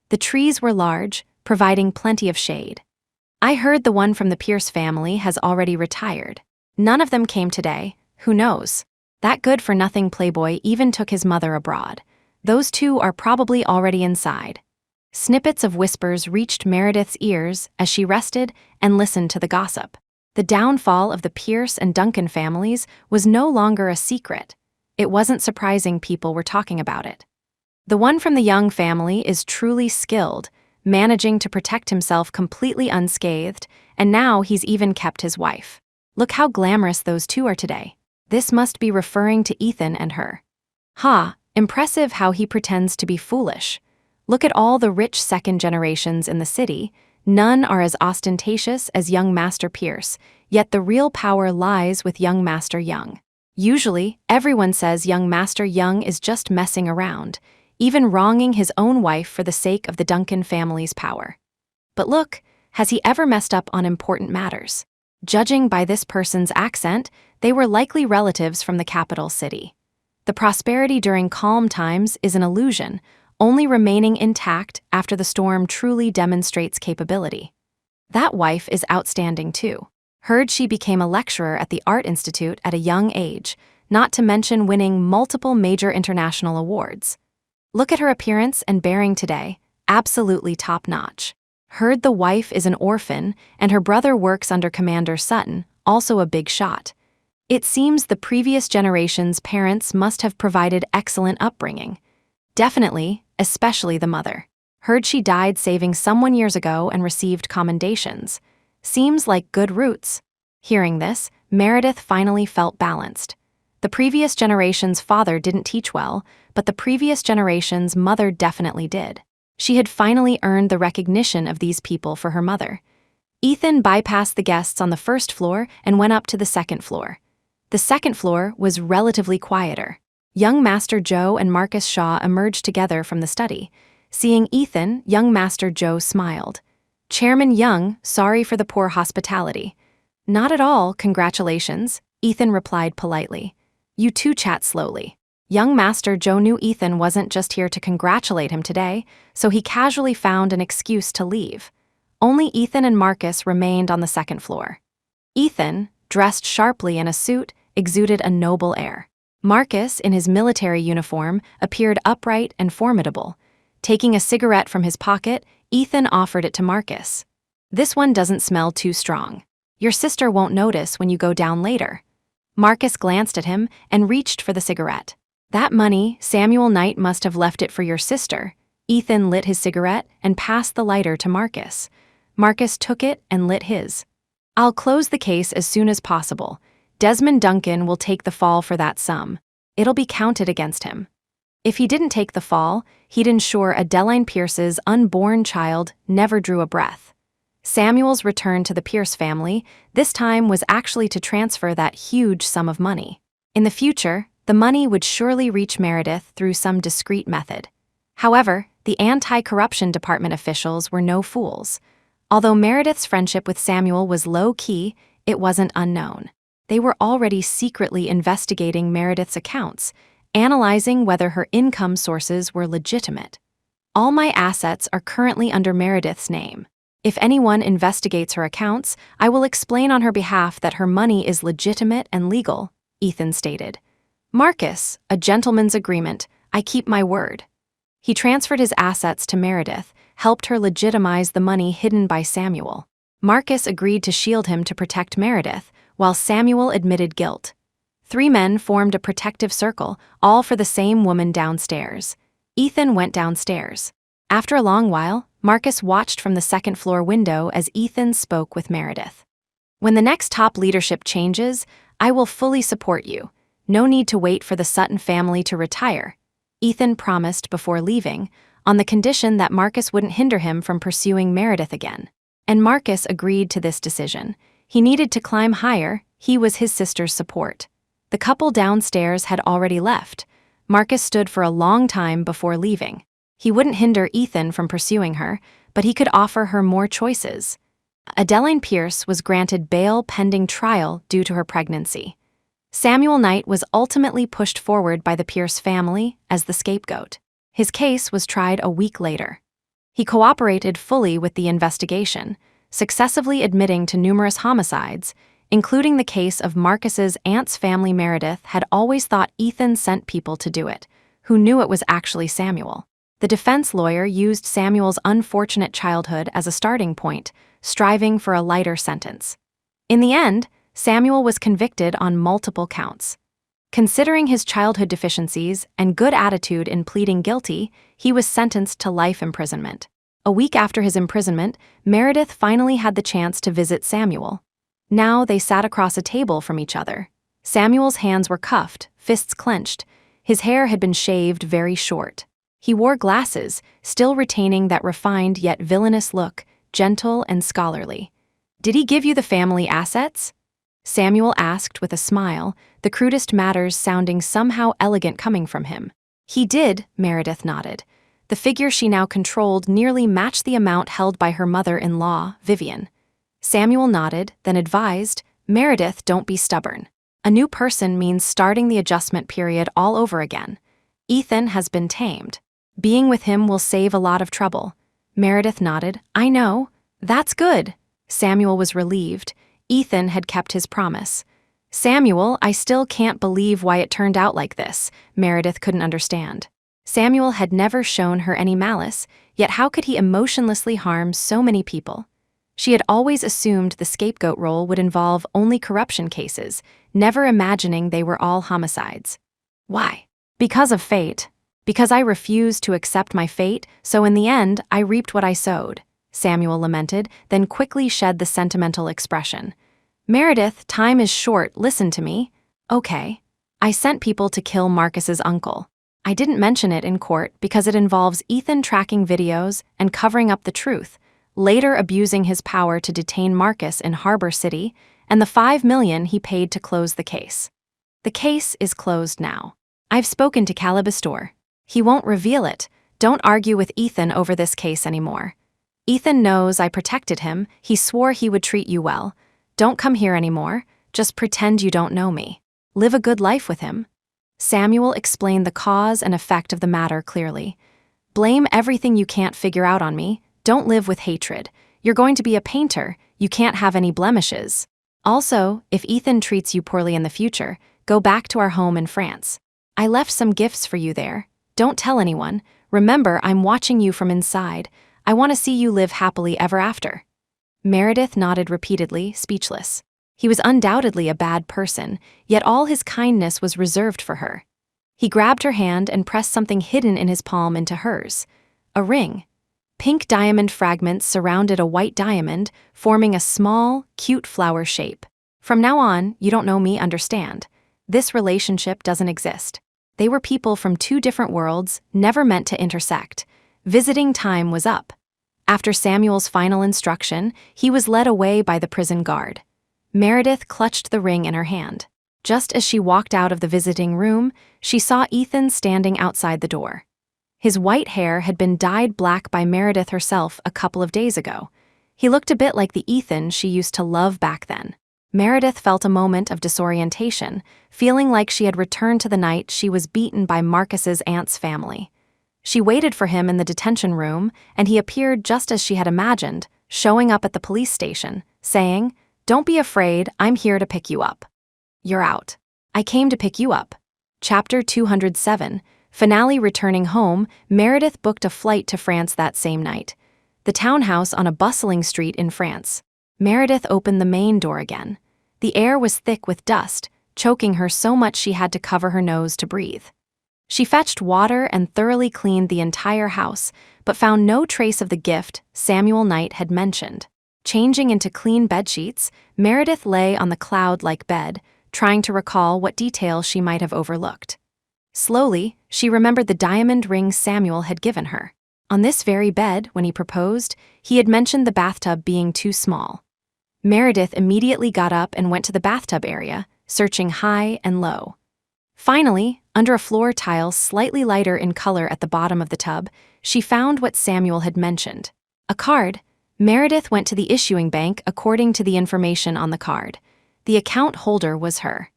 The trees were large, providing plenty of shade. I heard the one from the Pierce family has already retired. None of them came today, who knows? That good-for-nothing playboy even took his mother abroad. Those two are probably already inside. Snippets of whispers reached Meredith's ears as she rested and listened to the gossip. The downfall of the Pierce and Duncan families was no longer a secret. It wasn't surprising people were talking about it. The one from the Young family is truly skilled, managing to protect himself completely unscathed, and now he's even kept his wife. Look how glamorous those two are today. This must be referring to Ethan and her. Impressive how he pretends to be foolish. Look at all the rich second generations in the city. None are as ostentatious as young Master Pierce, yet the real power lies with young Master Young. Usually, everyone says young Master Young is just messing around, even wronging his own wife for the sake of the Duncan family's power. But look, has he ever messed up on important matters? Judging by this person's accent, they were likely relatives from the capital city. The prosperity during calm times is an illusion, only remaining intact after the storm truly demonstrates capability. That wife is outstanding too. Heard she became a lecturer at the Art Institute at a young age, not to mention winning multiple major international awards. Look at her appearance and bearing today, absolutely top-notch. Heard the wife is an orphan, and her brother works under Commander Sutton, also a big shot. It seems the previous generation's parents must have provided excellent upbringing. Definitely, especially the mother. Heard she died saving someone years ago and received commendations. Seems like good roots. Hearing this, Meredith finally felt balanced. The previous generation's father didn't teach well, but the previous generation's mother definitely did. She had finally earned the recognition of these people for her mother. Ethan bypassed the guests on the first floor and went up to the second floor. The second floor was relatively quieter. Young Master Joe and Marcus Shaw emerged together from the study. Seeing Ethan, young Master Joe smiled. Chairman Young, sorry for the poor hospitality. Not at all, congratulations, Ethan replied politely. You two chat slowly. Young Master Joe knew Ethan wasn't just here to congratulate him today, so he casually found an excuse to leave. Only Ethan and Marcus remained on the second floor. Ethan, dressed sharply in a suit, exuded a noble air. Marcus, in his military uniform, appeared upright and formidable. Taking a cigarette from his pocket, Ethan offered it to Marcus. This one doesn't smell too strong. Your sister won't notice when you go down later. Marcus glanced at him and reached for the cigarette. That money, Samuel Knight must have left it for your sister. Ethan lit his cigarette and passed the lighter to Marcus. Marcus took it and lit his. I'll close the case as soon as possible. Desmond Duncan will take the fall for that sum. It'll be counted against him. If he didn't take the fall, he'd ensure Adeline Pierce's unborn child never drew a breath. Samuel's return to the Pierce family, this time was actually to transfer that huge sum of money. In the future, the money would surely reach Meredith through some discreet method. However, the anti-corruption department officials were no fools. Although Meredith's friendship with Samuel was low-key, it wasn't unknown. They were already secretly investigating Meredith's accounts, analyzing whether her income sources were legitimate. All my assets are currently under Meredith's name. If anyone investigates her accounts, I will explain on her behalf that her money is legitimate and legal, Ethan stated. Marcus, a gentleman's agreement, I keep my word. He transferred his assets to Meredith, helped her legitimize the money hidden by Samuel. Marcus agreed to shield him to protect Meredith, while Samuel admitted guilt. 3 men formed a protective circle, all for the same woman downstairs. Ethan went downstairs. After a long while, Marcus watched from the second-floor window as Ethan spoke with Meredith. When the next top leadership changes, I will fully support you. No need to wait for the Sutton family to retire, Ethan promised before leaving, on the condition that Marcus wouldn't hinder him from pursuing Meredith again. And Marcus agreed to this decision. He needed to climb higher. He was his sister's support. The couple downstairs had already left. Marcus stood for a long time before leaving. He wouldn't hinder Ethan from pursuing her, but he could offer her more choices. Adeline Pierce was granted bail pending trial due to her pregnancy. Samuel Knight was ultimately pushed forward by the Pierce family as the scapegoat. His case was tried a week later. He cooperated fully with the investigation, successively admitting to numerous homicides, including the case of Marcus's aunt's family. Meredith had always thought Ethan sent people to do it, who knew it was actually Samuel. The defense lawyer used Samuel's unfortunate childhood as a starting point, striving for a lighter sentence. In the end, Samuel was convicted on multiple counts. Considering his childhood deficiencies and good attitude in pleading guilty, he was sentenced to life imprisonment. A week after his imprisonment, Meredith finally had the chance to visit Samuel. Now they sat across a table from each other. Samuel's hands were cuffed, fists clenched. His hair had been shaved very short. He wore glasses, still retaining that refined yet villainous look, gentle and scholarly. "Did he give you the family assets?" Samuel asked with a smile, the crudest matters sounding somehow elegant coming from him. "He did," Meredith nodded. The figure she now controlled nearly matched the amount held by her mother-in-law, Vivian. Samuel nodded, then advised, "Meredith, don't be stubborn. A new person means starting the adjustment period all over again. Ethan has been tamed. Being with him will save a lot of trouble." Meredith nodded. "I know. That's good." Samuel was relieved. Ethan had kept his promise. "Samuel, I still can't believe why it turned out like this," Meredith couldn't understand. Samuel had never shown her any malice, yet how could he emotionlessly harm so many people? She had always assumed the scapegoat role would involve only corruption cases, never imagining they were all homicides. "Why?" "Because of fate. Because I refused to accept my fate, so in the end, I reaped what I sowed," Samuel lamented, then quickly shed the sentimental expression. "Meredith, time is short, listen to me." "Okay. I sent people to kill Marcus's uncle. I didn't mention it in court because it involves Ethan tracking videos and covering up the truth, later abusing his power to detain Marcus in Harbor City, and the $5 million he paid to close the case. The case is closed now. I've spoken to Calibastor. He won't reveal it. Don't argue with Ethan over this case anymore. Ethan knows I protected him. He swore he would treat you well. Don't come here anymore. Just pretend you don't know me. Live a good life with him." Samuel explained the cause and effect of the matter clearly. "Blame everything you can't figure out on me. Don't live with hatred. You're going to be a painter. You can't have any blemishes. Also, if Ethan treats you poorly in the future, go back to our home in France. I left some gifts for you there. Don't tell anyone. Remember, I'm watching you from inside. I want to see you live happily ever after." Meredith nodded repeatedly, speechless. He was undoubtedly a bad person, yet all his kindness was reserved for her. He grabbed her hand and pressed something hidden in his palm into hers. A ring. Pink diamond fragments surrounded a white diamond, forming a small, cute flower shape. "From now on, you don't know me, understand? This relationship doesn't exist. They were people from two different worlds, never meant to intersect. Visiting time was up." After Samuel's final instruction, he was led away by the prison guard. Meredith clutched the ring in her hand. Just as she walked out of the visiting room, she saw Ethan standing outside the door. His white hair had been dyed black by Meredith herself a couple of days ago. He looked a bit like the Ethan she used to love back then. Meredith felt a moment of disorientation, feeling like she had returned to the night she was beaten by Marcus's aunt's family. She waited for him in the detention room, and he appeared just as she had imagined, showing up at the police station, saying, "Don't be afraid, I'm here to pick you up." "You're out." "I came to pick you up." Chapter 207, finale. Returning home, Meredith booked a flight to France that same night. The townhouse on a bustling street in France. Meredith opened the main door again. The air was thick with dust, choking her so much she had to cover her nose to breathe. She fetched water and thoroughly cleaned the entire house, but found no trace of the gift Samuel Knight had mentioned. Changing into clean bedsheets, Meredith lay on the cloud-like bed, trying to recall what details she might have overlooked. Slowly, she remembered the diamond ring Samuel had given her. On this very bed, when he proposed, he had mentioned the bathtub being too small. Meredith immediately got up and went to the bathtub area, searching high and low. Finally, under a floor tile slightly lighter in color at the bottom of the tub, she found what Samuel had mentioned. A card. Meredith went to the issuing bank according to the information on the card. The account holder was her.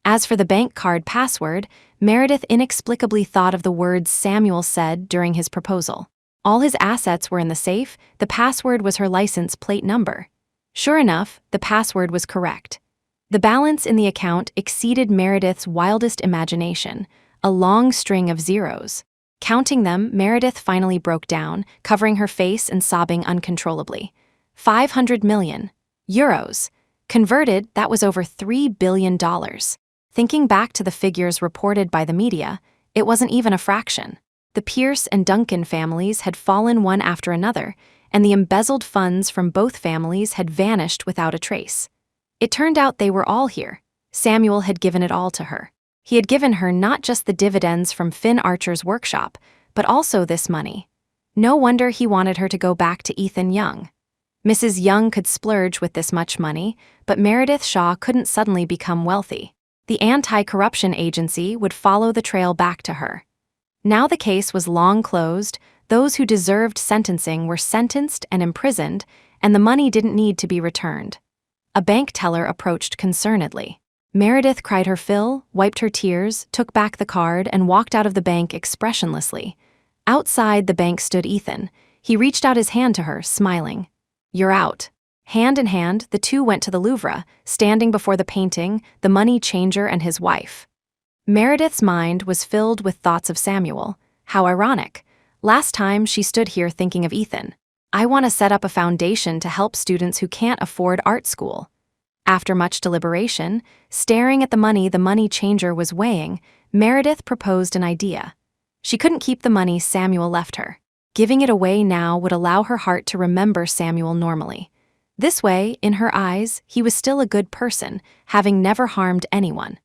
As for the bank card password, Meredith inexplicably thought of the words Samuel said during his proposal. All his assets were in the safe, the password was her license plate number. Sure enough, the password was correct. The balance in the account exceeded Meredith's wildest imagination, a long string of zeros. Counting them, Meredith finally broke down, covering her face and sobbing uncontrollably. 500 million euros. Converted, that was over $3 billion. Thinking back to the figures reported by the media, it wasn't even a fraction. The Pierce and Duncan families had fallen one after another, and the embezzled funds from both families had vanished without a trace. It turned out they were all here. Samuel had given it all to her. He had given her not just the dividends from Finn Archer's workshop, but also this money. No wonder he wanted her to go back to Ethan Young. Mrs. Young could splurge with this much money, but Meredith Shaw couldn't suddenly become wealthy. The anti-corruption agency would follow the trail back to her. Now the case was long closed, those who deserved sentencing were sentenced and imprisoned, and the money didn't need to be returned. A bank teller approached concernedly. Meredith cried her fill, wiped her tears, took back the card, and walked out of the bank expressionlessly. Outside the bank stood Ethan. He reached out his hand to her, smiling. "You're out." Hand in hand, the two went to the Louvre, standing before the painting, the money changer and his wife. Meredith's mind was filled with thoughts of Samuel. How ironic. Last time she stood here thinking of Ethan. I want to set up a foundation to help students who can't afford art school. After much deliberation, staring at the money changer was weighing, Meredith proposed an idea. She couldn't keep the money Samuel left her. Giving it away now would allow her heart to remember Samuel normally. This way, in her eyes, he was still a good person, having never harmed anyone.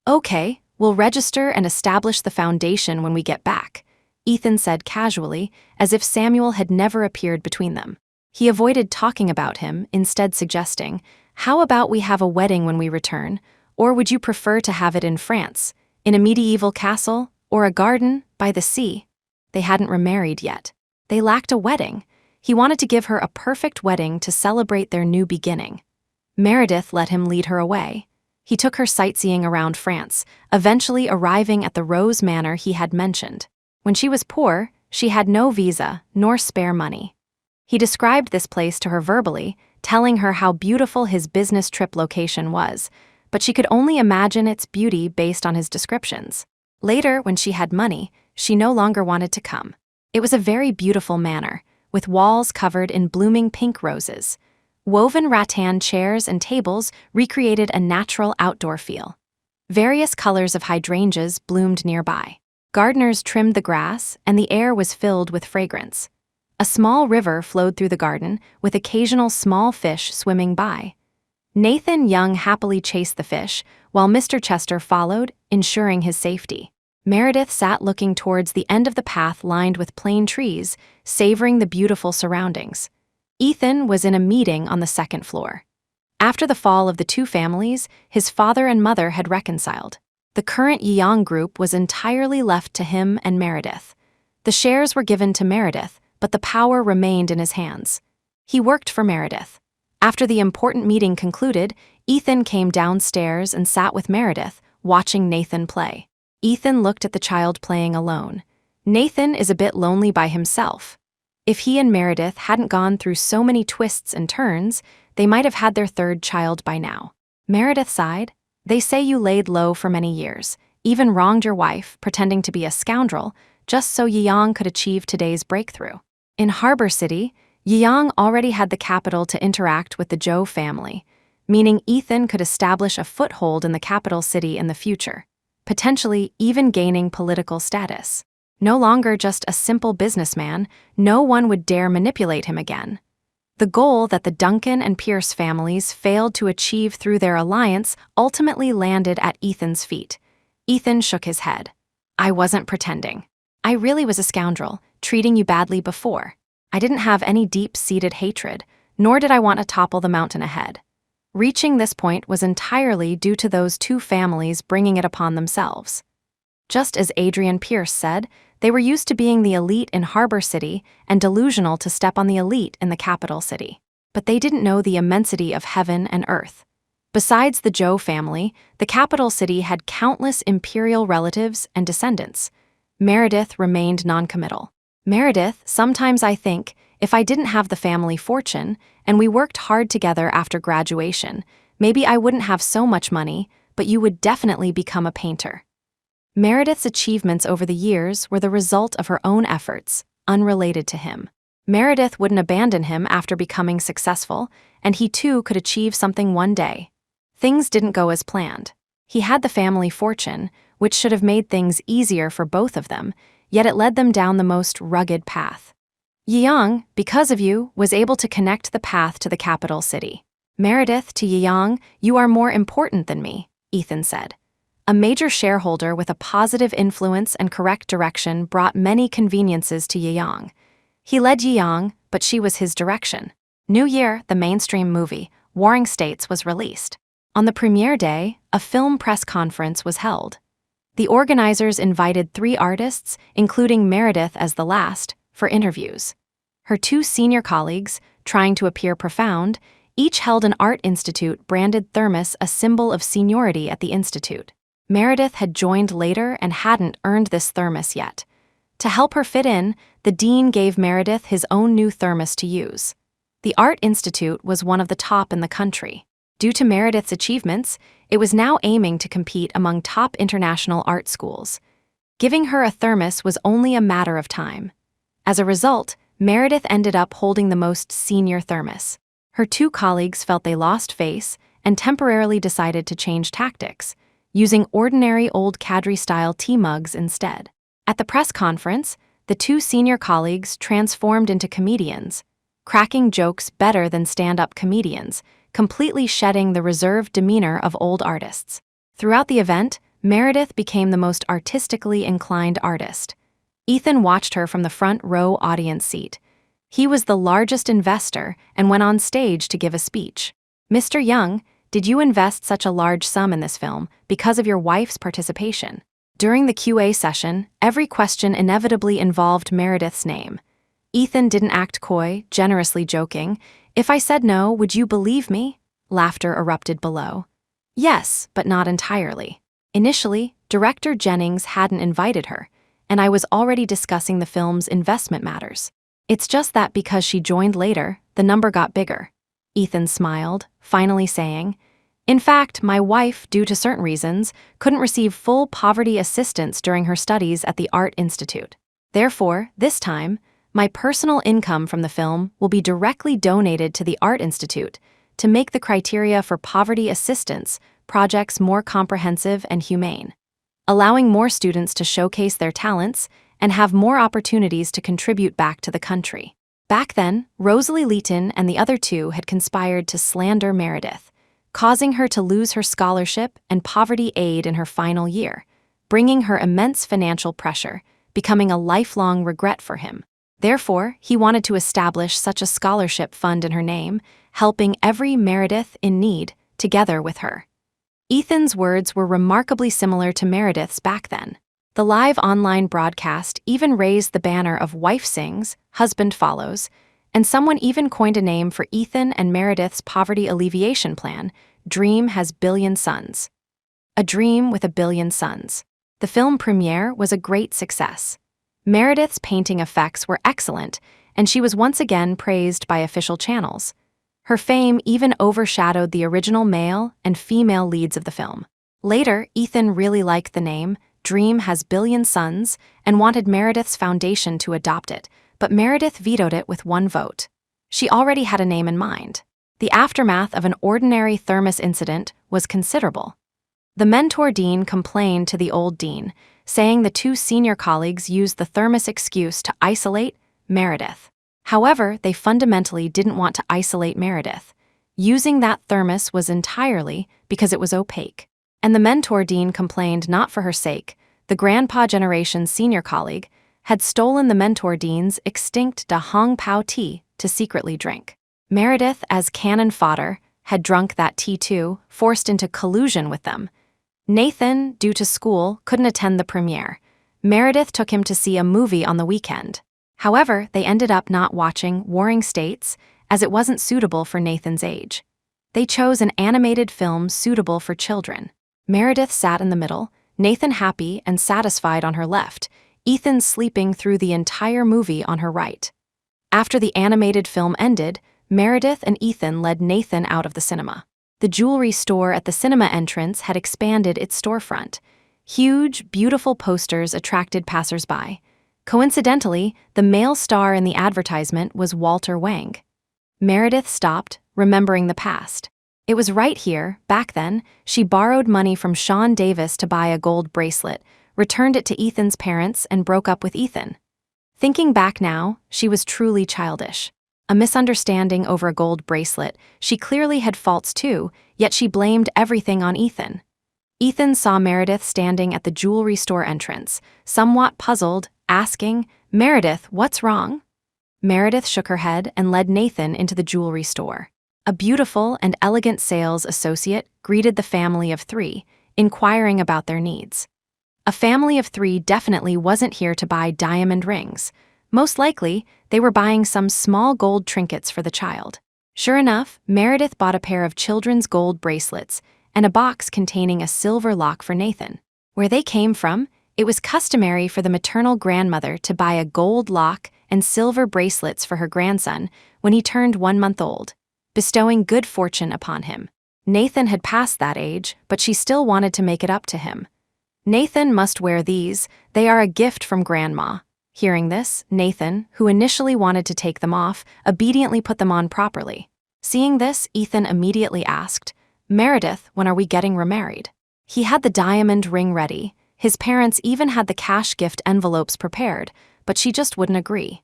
"Okay, we'll register and establish the foundation when we get back," Ethan said casually, as if Samuel had never appeared between them. He avoided talking about him, instead suggesting, "How about we have a wedding when we return, or would you prefer to have it in France, in a medieval castle, or a garden by the sea?" They hadn't remarried yet. They lacked a wedding. He wanted to give her a perfect wedding to celebrate their new beginning. Meredith let him lead her away. He took her sightseeing around France, eventually arriving at the Rose Manor he had mentioned. When she was poor, she had no visa nor spare money. He described this place to her verbally, telling her how beautiful his business trip location was, but she could only imagine its beauty based on his descriptions. Later, when she had money, she no longer wanted to come. It was a very beautiful manor, with walls covered in blooming pink roses. Woven rattan chairs and tables recreated a natural outdoor feel. Various colors of hydrangeas bloomed nearby. Gardeners trimmed the grass, and the air was filled with fragrance. A small river flowed through the garden, with occasional small fish swimming by. Nathan Young happily chased the fish, while Mr. Chester followed, ensuring his safety. Meredith sat looking towards the end of the path lined with plane trees, savoring the beautiful surroundings. Ethan was in a meeting on the second floor. After the fall of the two families, his father and mother had reconciled. The current Young group was entirely left to him and Meredith. The shares were given to Meredith, but the power remained in his hands. He worked for Meredith. After the important meeting concluded, Ethan came downstairs and sat with Meredith, watching Nathan play. Ethan looked at the child playing alone. Nathan is a bit lonely by himself. If he and Meredith hadn't gone through so many twists and turns, they might have had their third child by now. Meredith sighed. "They say you laid low for many years, even wronged your wife, pretending to be a scoundrel, just so Yeong could achieve today's breakthrough." In Harbor City, Yeong already had the capital to interact with the Zhou family, meaning Ethan could establish a foothold in the capital city in the future, potentially even gaining political status. No longer just a simple businessman, no one would dare manipulate him again. The goal that the Duncan and Pierce families failed to achieve through their alliance ultimately landed at Ethan's feet. Ethan shook his head. I wasn't pretending. I really was a scoundrel, treating you badly before. I didn't have any deep-seated hatred, nor did I want to topple the mountain ahead. Reaching this point was entirely due to those two families bringing it upon themselves. Just as Adrian Pierce said, they were used to being the elite in Harbor City and delusional to step on the elite in the capital city. But they didn't know the immensity of heaven and earth. Besides the Joe family, the capital city had countless imperial relatives and descendants. Meredith remained noncommittal. Meredith, sometimes I think, if I didn't have the family fortune, and we worked hard together after graduation, maybe I wouldn't have so much money, but you would definitely become a painter. Meredith's achievements over the years were the result of her own efforts, unrelated to him. Meredith wouldn't abandon him after becoming successful, and he too could achieve something one day. Things didn't go as planned. He had the family fortune, which should have made things easier for both of them, yet it led them down the most rugged path. Yeong, because of you, was able to connect the path to the capital city. Meredith to Yeong, you are more important than me, Ethan said. A major shareholder with a positive influence and correct direction brought many conveniences to Yeong. He led Yeong, but she was his direction. New Year, the mainstream movie, Warring States, was released. On the premiere day, a film press conference was held. The organizers invited 3 artists, including Meredith as the last, for interviews. Her 2 senior colleagues, trying to appear profound, each held an art institute branded thermos, a symbol of seniority at the institute. Meredith had joined later and hadn't earned this thermos yet. To help her fit in, the dean gave Meredith his own new thermos to use. The Art Institute was one of the top in the country. Due to Meredith's achievements, it was now aiming to compete among top international art schools. Giving her a thermos was only a matter of time. As a result, Meredith ended up holding the most senior thermos. Her 2 colleagues felt they lost face and temporarily decided to change tactics, using ordinary old cadre-style tea mugs instead. At the press conference, the 2 senior colleagues transformed into comedians, cracking jokes better than stand-up comedians, completely shedding the reserved demeanor of old artists. Throughout the event, Meredith became the most artistically inclined artist. Ethan watched her from the front row audience seat. He was the largest investor and went on stage to give a speech. Mr. Young, did you invest such a large sum in this film because of your wife's participation? During the QA session, every question inevitably involved Meredith's name. Ethan didn't act coy, generously joking. If I said no, would you believe me? Laughter erupted below. Yes, but not entirely. Initially, Director Jennings hadn't invited her, and I was already discussing the film's investment matters. It's just that because she joined later, the number got bigger. Ethan smiled, finally saying, in fact, my wife, due to certain reasons, couldn't receive full poverty assistance during her studies at the Art Institute. Therefore, this time, my personal income from the film will be directly donated to the Art Institute to make the criteria for poverty assistance projects more comprehensive and humane, allowing more students to showcase their talents and have more opportunities to contribute back to the country. Back then, Rosalie Leeton and the other 2 had conspired to slander Meredith, causing her to lose her scholarship and poverty aid in her final year, bringing her immense financial pressure, becoming a lifelong regret for him. Therefore, he wanted to establish such a scholarship fund in her name, helping every Meredith in need, together with her. Ethan's words were remarkably similar to Meredith's back then. The live online broadcast even raised the banner of Wife Sings, Husband Follows, and someone even coined a name for Ethan and Meredith's poverty alleviation plan, Dream Has Billion Sons. A Dream with a Billion Sons. The film premiere was a great success. Meredith's painting effects were excellent, and she was once again praised by official channels. Her fame even overshadowed the original male and female leads of the film. Later, Ethan really liked the name Dream Has Billion Sons and wanted Meredith's foundation to adopt it, but Meredith vetoed it with 1 vote. She already had a name in mind. The aftermath of an ordinary thermos incident was considerable. The mentor dean complained to the old dean, saying the 2 senior colleagues used the thermos excuse to isolate Meredith. However, they fundamentally didn't want to isolate Meredith. Using that thermos was entirely because it was opaque. And the mentor dean complained not for her sake. The grandpa generation's senior colleague had stolen the mentor dean's extinct Da Hong Pao tea to secretly drink. Meredith, as cannon fodder, had drunk that tea too, forced into collusion with them. Nathan, due to school, couldn't attend the premiere. Meredith took him to see a movie on the weekend. However, they ended up not watching Warring States, as it wasn't suitable for Nathan's age. They chose an animated film suitable for children. Meredith sat in the middle, Nathan happy and satisfied on her left, Ethan sleeping through the entire movie on her right. After the animated film ended, Meredith and Ethan led Nathan out of the cinema. The jewelry store at the cinema entrance had expanded its storefront. Huge, beautiful posters attracted passers-by. Coincidentally, the male star in the advertisement was Walter Wang. Meredith stopped, remembering the past. It was right here, back then, she borrowed money from Sean Davis to buy a gold bracelet, returned it to Ethan's parents, and broke up with Ethan. Thinking back now, she was truly childish. A misunderstanding over a gold bracelet, she clearly had faults too, yet she blamed everything on Ethan. Ethan saw Meredith standing at the jewelry store entrance, somewhat puzzled, asking, "Meredith, what's wrong?" Meredith shook her head and led Nathan into the jewelry store. A beautiful and elegant sales associate greeted the family of three, inquiring about their needs. A family of three definitely wasn't here to buy diamond rings. Most likely, they were buying some small gold trinkets for the child. Sure enough, Meredith bought a pair of children's gold bracelets and a box containing a silver lock for Nathan. Where they came from, it was customary for the maternal grandmother to buy a gold lock and silver bracelets for her grandson when he turned 1 month old, bestowing good fortune upon him. Nathan had passed that age, but she still wanted to make it up to him. "Nathan must wear these, they are a gift from Grandma." Hearing this, Nathan, who initially wanted to take them off, obediently put them on properly. Seeing this, Ethan immediately asked, "Meredith, when are we getting remarried?" He had the diamond ring ready. His parents even had the cash gift envelopes prepared, but she just wouldn't agree.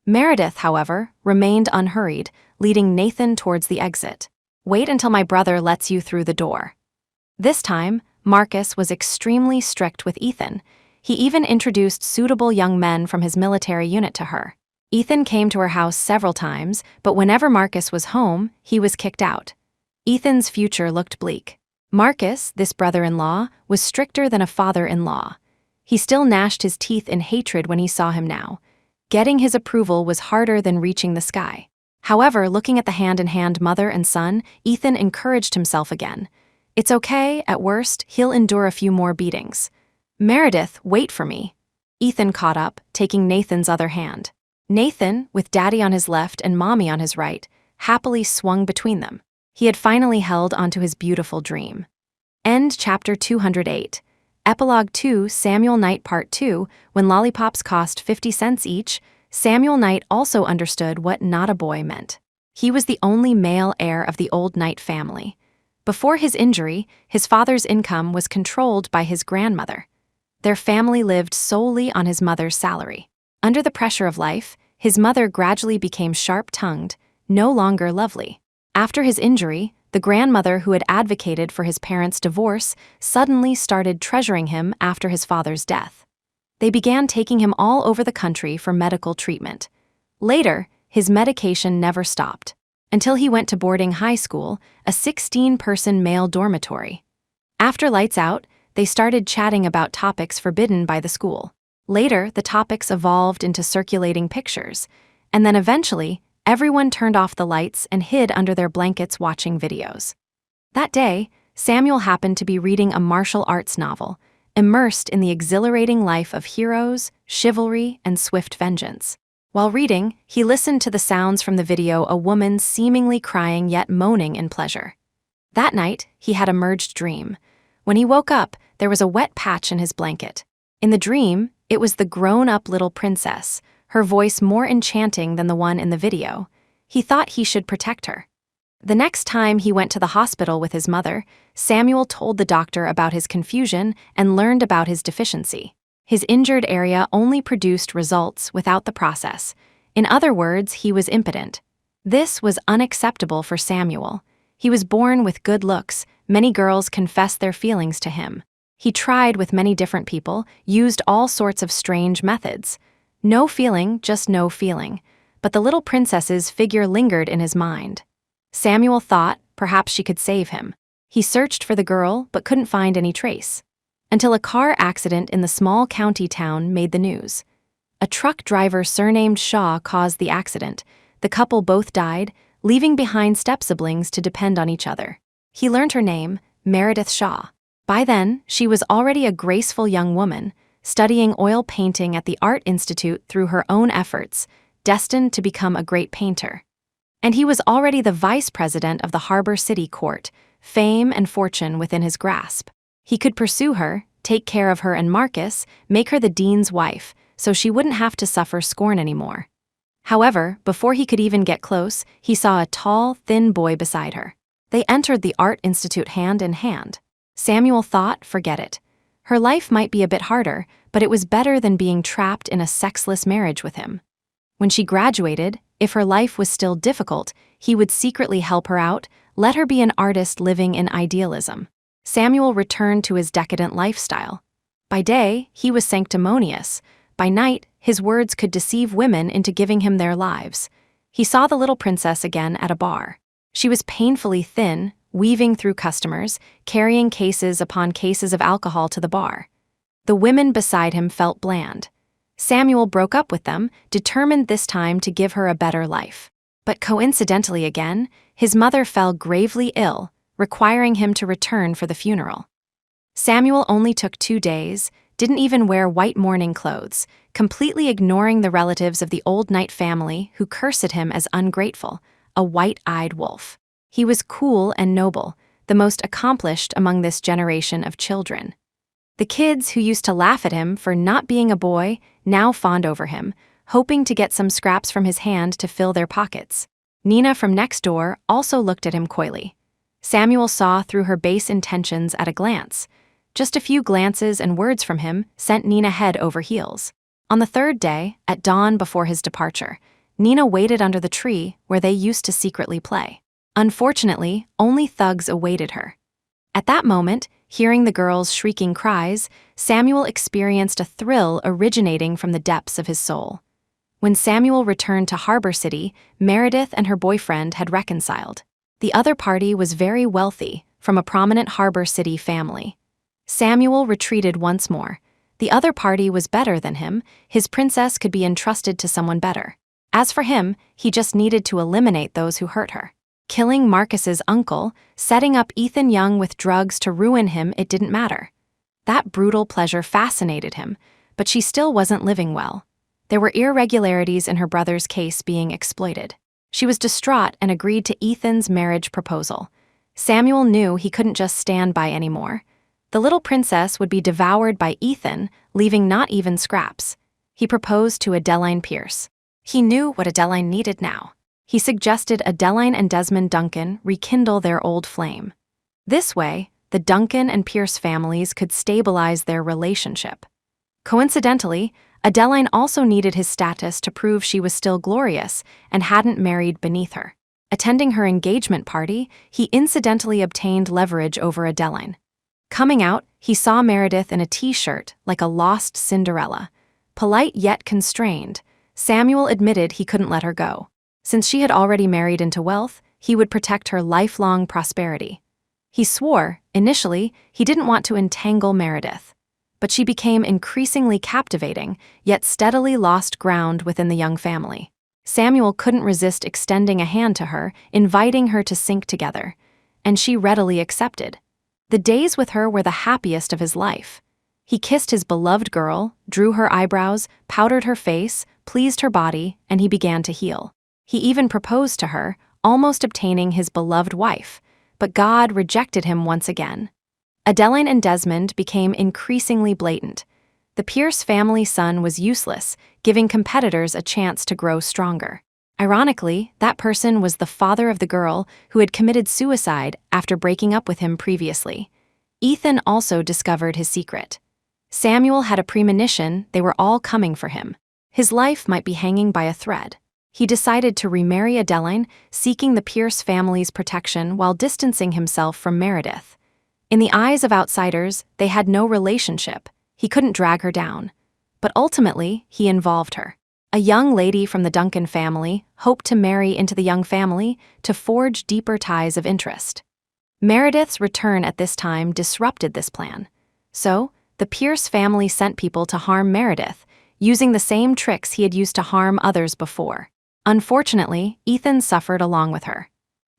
Meredith, however, remained unhurried, leading Nathan towards the exit. "Wait until my brother lets you through the door." This time, Marcus was extremely strict with Ethan. He even introduced suitable young men from his military unit to her. Ethan came to her house several times, but whenever Marcus was home, he was kicked out. Ethan's future looked bleak. Marcus, this brother-in-law, was stricter than a father-in-law. He still gnashed his teeth in hatred when he saw him now. Getting his approval was harder than reaching the sky. However, looking at the hand-in-hand mother and son, Ethan encouraged himself again. "It's okay, at worst, he'll endure a few more beatings." "Meredith, wait for me." Ethan caught up, taking Nathan's other hand. Nathan, with Daddy on his left and Mommy on his right, happily swung between them. He had finally held onto his beautiful dream. End chapter 208. Epilogue 2, Samuel Knight Part 2. When lollipops cost 50 cents each, Samuel Knight also understood what not a boy meant. He was the only male heir of the old Knight family. Before his injury, his father's income was controlled by his grandmother. Their family lived solely on his mother's salary. Under the pressure of life, his mother gradually became sharp-tongued, no longer lovely. After his injury, the grandmother who had advocated for his parents' divorce suddenly started treasuring him after his father's death. They began taking him all over the country for medical treatment. Later, his medication never stopped, until he went to boarding high school, a 16-person male dormitory. After lights out, they started chatting about topics forbidden by the school. Later, the topics evolved into circulating pictures, and then eventually, everyone turned off the lights and hid under their blankets watching videos. That day, Samuel happened to be reading a martial arts novel, immersed in the exhilarating life of heroes, chivalry, and swift vengeance. While reading, he listened to the sounds from the video, a woman seemingly crying yet moaning in pleasure. That night, he had a merged dream. When he woke up, there was a wet patch in his blanket. In the dream, it was the grown-up little princess, her voice more enchanting than the one in the video. He thought he should protect her. The next time he went to the hospital with his mother, Samuel told the doctor about his confusion and learned about his deficiency. His injured area only produced results without the process. In other words, he was impotent. This was unacceptable for Samuel. He was born with good looks. Many girls confessed their feelings to him. He tried with many different people, used all sorts of strange methods. No feeling, just no feeling. But the little princess's figure lingered in his mind. Samuel thought perhaps she could save him. He searched for the girl but couldn't find any trace. Until a car accident in the small county town made the news. A truck driver surnamed Shaw caused the accident. The couple both died, leaving behind step-siblings to depend on each other. He learned her name, Meredith Shaw. By then, she was already a graceful young woman, studying oil painting at the Art Institute through her own efforts, destined to become a great painter. And he was already the vice president of the Harbor City Court, fame and fortune within his grasp. He could pursue her, take care of her and Marcus, make her the dean's wife, so she wouldn't have to suffer scorn anymore. However, before he could even get close, he saw a tall, thin boy beside her. They entered the Art Institute hand in hand. Samuel thought, forget it. Her life might be a bit harder, but it was better than being trapped in a sexless marriage with him. When she graduated, if her life was still difficult, he would secretly help her out, let her be an artist living in idealism. Samuel returned to his decadent lifestyle. By day, he was sanctimonious. By night, his words could deceive women into giving him their lives. He saw the little princess again at a bar. She was painfully thin, weaving through customers, carrying cases upon cases of alcohol to the bar. The women beside him felt bland. Samuel broke up with them, determined this time to give her a better life. But coincidentally again, his mother fell gravely ill, requiring him to return for the funeral. Samuel only took 2 days, didn't even wear white mourning clothes, completely ignoring the relatives of the old Knight family who cursed him as ungrateful, a white-eyed wolf. He was cool and noble, the most accomplished among this generation of children. The kids who used to laugh at him for not being a boy now fawned over him, hoping to get some scraps from his hand to fill their pockets. Nina from next door also looked at him coyly. Samuel saw through her base intentions at a glance. Just a few glances and words from him sent Nina head over heels. On the 3rd day, at dawn before his departure, Nina waited under the tree where they used to secretly play. Unfortunately, only thugs awaited her. At that moment, hearing the girls' shrieking cries, Samuel experienced a thrill originating from the depths of his soul. When Samuel returned to Harbor City, Meredith and her boyfriend had reconciled. The other party was very wealthy, from a prominent Harbor City family. Samuel retreated once more. The other party was better than him. His princess could be entrusted to someone better. As for him, he just needed to eliminate those who hurt her. Killing Marcus's uncle, setting up Ethan Young with drugs to ruin him, it didn't matter. That brutal pleasure fascinated him, but she still wasn't living well. There were irregularities in her brother's case being exploited. She was distraught and agreed to Ethan's marriage proposal. Samuel knew he couldn't just stand by anymore. The little princess would be devoured by Ethan, leaving not even scraps. He proposed to Adeline Pierce. He knew what Adeline needed now. He suggested Adeline and Desmond Duncan rekindle their old flame. This way, the Duncan and Pierce families could stabilize their relationship. Coincidentally, Adeline also needed his status to prove she was still glorious and hadn't married beneath her. Attending her engagement party, he incidentally obtained leverage over Adeline. Coming out, he saw Meredith in a t-shirt like a lost Cinderella. Polite yet constrained, Samuel admitted he couldn't let her go. Since she had already married into wealth, he would protect her lifelong prosperity. He swore, initially, he didn't want to entangle Meredith. But she became increasingly captivating, yet steadily lost ground within the Young family. Samuel couldn't resist extending a hand to her, inviting her to sink together. And she readily accepted. The days with her were the happiest of his life. He kissed his beloved girl, drew her eyebrows, powdered her face, pleased her body, and he began to heal. He even proposed to her, almost obtaining his beloved wife, but God rejected him once again. Adeline and Desmond became increasingly blatant. The Pierce family son was useless, giving competitors a chance to grow stronger. Ironically, that person was the father of the girl who had committed suicide after breaking up with him previously. Ethan also discovered his secret. Samuel had a premonition they were all coming for him. His life might be hanging by a thread. He decided to remarry Adeline, seeking the Pierce family's protection while distancing himself from Meredith. In the eyes of outsiders, they had no relationship. He couldn't drag her down. But ultimately, he involved her. A young lady from the Duncan family hoped to marry into the Young family to forge deeper ties of interest. Meredith's return at this time disrupted this plan. So, the Pierce family sent people to harm Meredith, using the same tricks he had used to harm others before. Unfortunately, Ethan suffered along with her.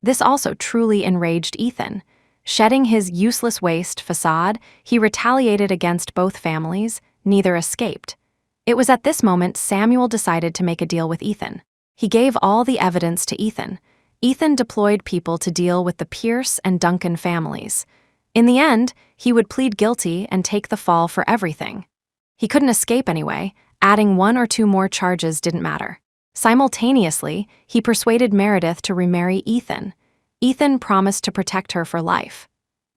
This also truly enraged Ethan. Shedding his useless waste facade, he retaliated against both families. Neither escaped. It was at this moment Samuel decided to make a deal with Ethan. He gave all the evidence to Ethan. Ethan deployed people to deal with the Pierce and Duncan families. In the end, he would plead guilty and take the fall for everything. He couldn't escape anyway. Adding 1 or 2 more charges didn't matter. Simultaneously, he persuaded Meredith to remarry Ethan. Ethan promised to protect her for life.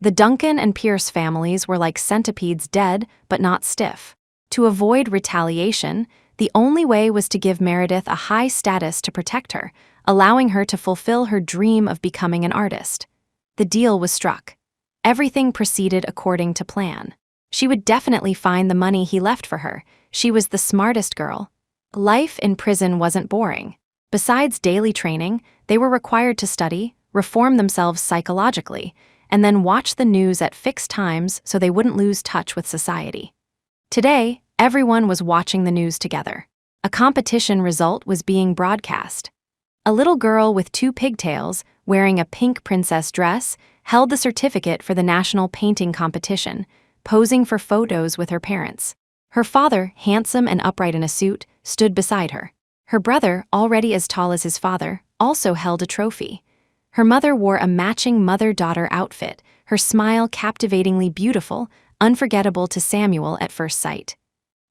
The Duncan and Pierce families were like centipedes, dead but not stiff. To avoid retaliation, the only way was to give Meredith a high status to protect her, allowing her to fulfill her dream of becoming an artist. The deal was struck. Everything proceeded according to plan. She would definitely find the money he left for her. She was the smartest girl. Life in prison wasn't boring. Besides daily training, they were required to study, reform themselves psychologically, and then watch the news at fixed times so they wouldn't lose touch with society. Today, everyone was watching the news together. A competition result was being broadcast. A little girl with 2 pigtails, wearing a pink princess dress, held the certificate for the national painting competition, posing for photos with her parents. Her father, handsome and upright in a suit, stood beside her. Her brother, already as tall as his father, also held a trophy. Her mother wore a matching mother-daughter outfit, her smile captivatingly beautiful, unforgettable to Samuel at first sight.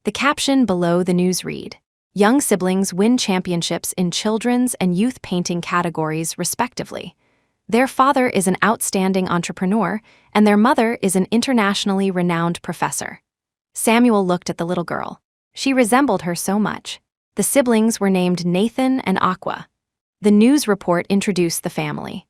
The caption below the news read, "Young siblings win championships in children's and youth painting categories, respectively. Their father is an outstanding entrepreneur, and their mother is an internationally renowned professor." Samuel looked at the little girl. She resembled her so much. The siblings were named Nathan and Aqua. The news report introduced the family.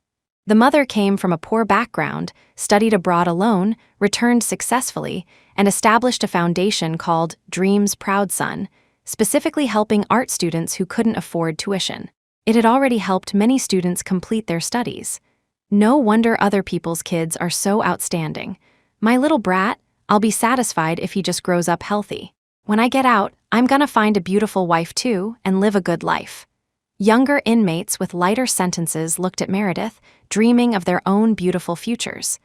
The mother came from a poor background, studied abroad alone, returned successfully, and established a foundation called Dream's Proud Son, specifically helping art students who couldn't afford tuition. It had already helped many students complete their studies. No wonder other people's kids are so outstanding. My little brat, I'll be satisfied if he just grows up healthy. When I get out, I'm gonna find a beautiful wife too and live a good life. Younger inmates with lighter sentences looked at Meredith, dreaming of their own beautiful futures.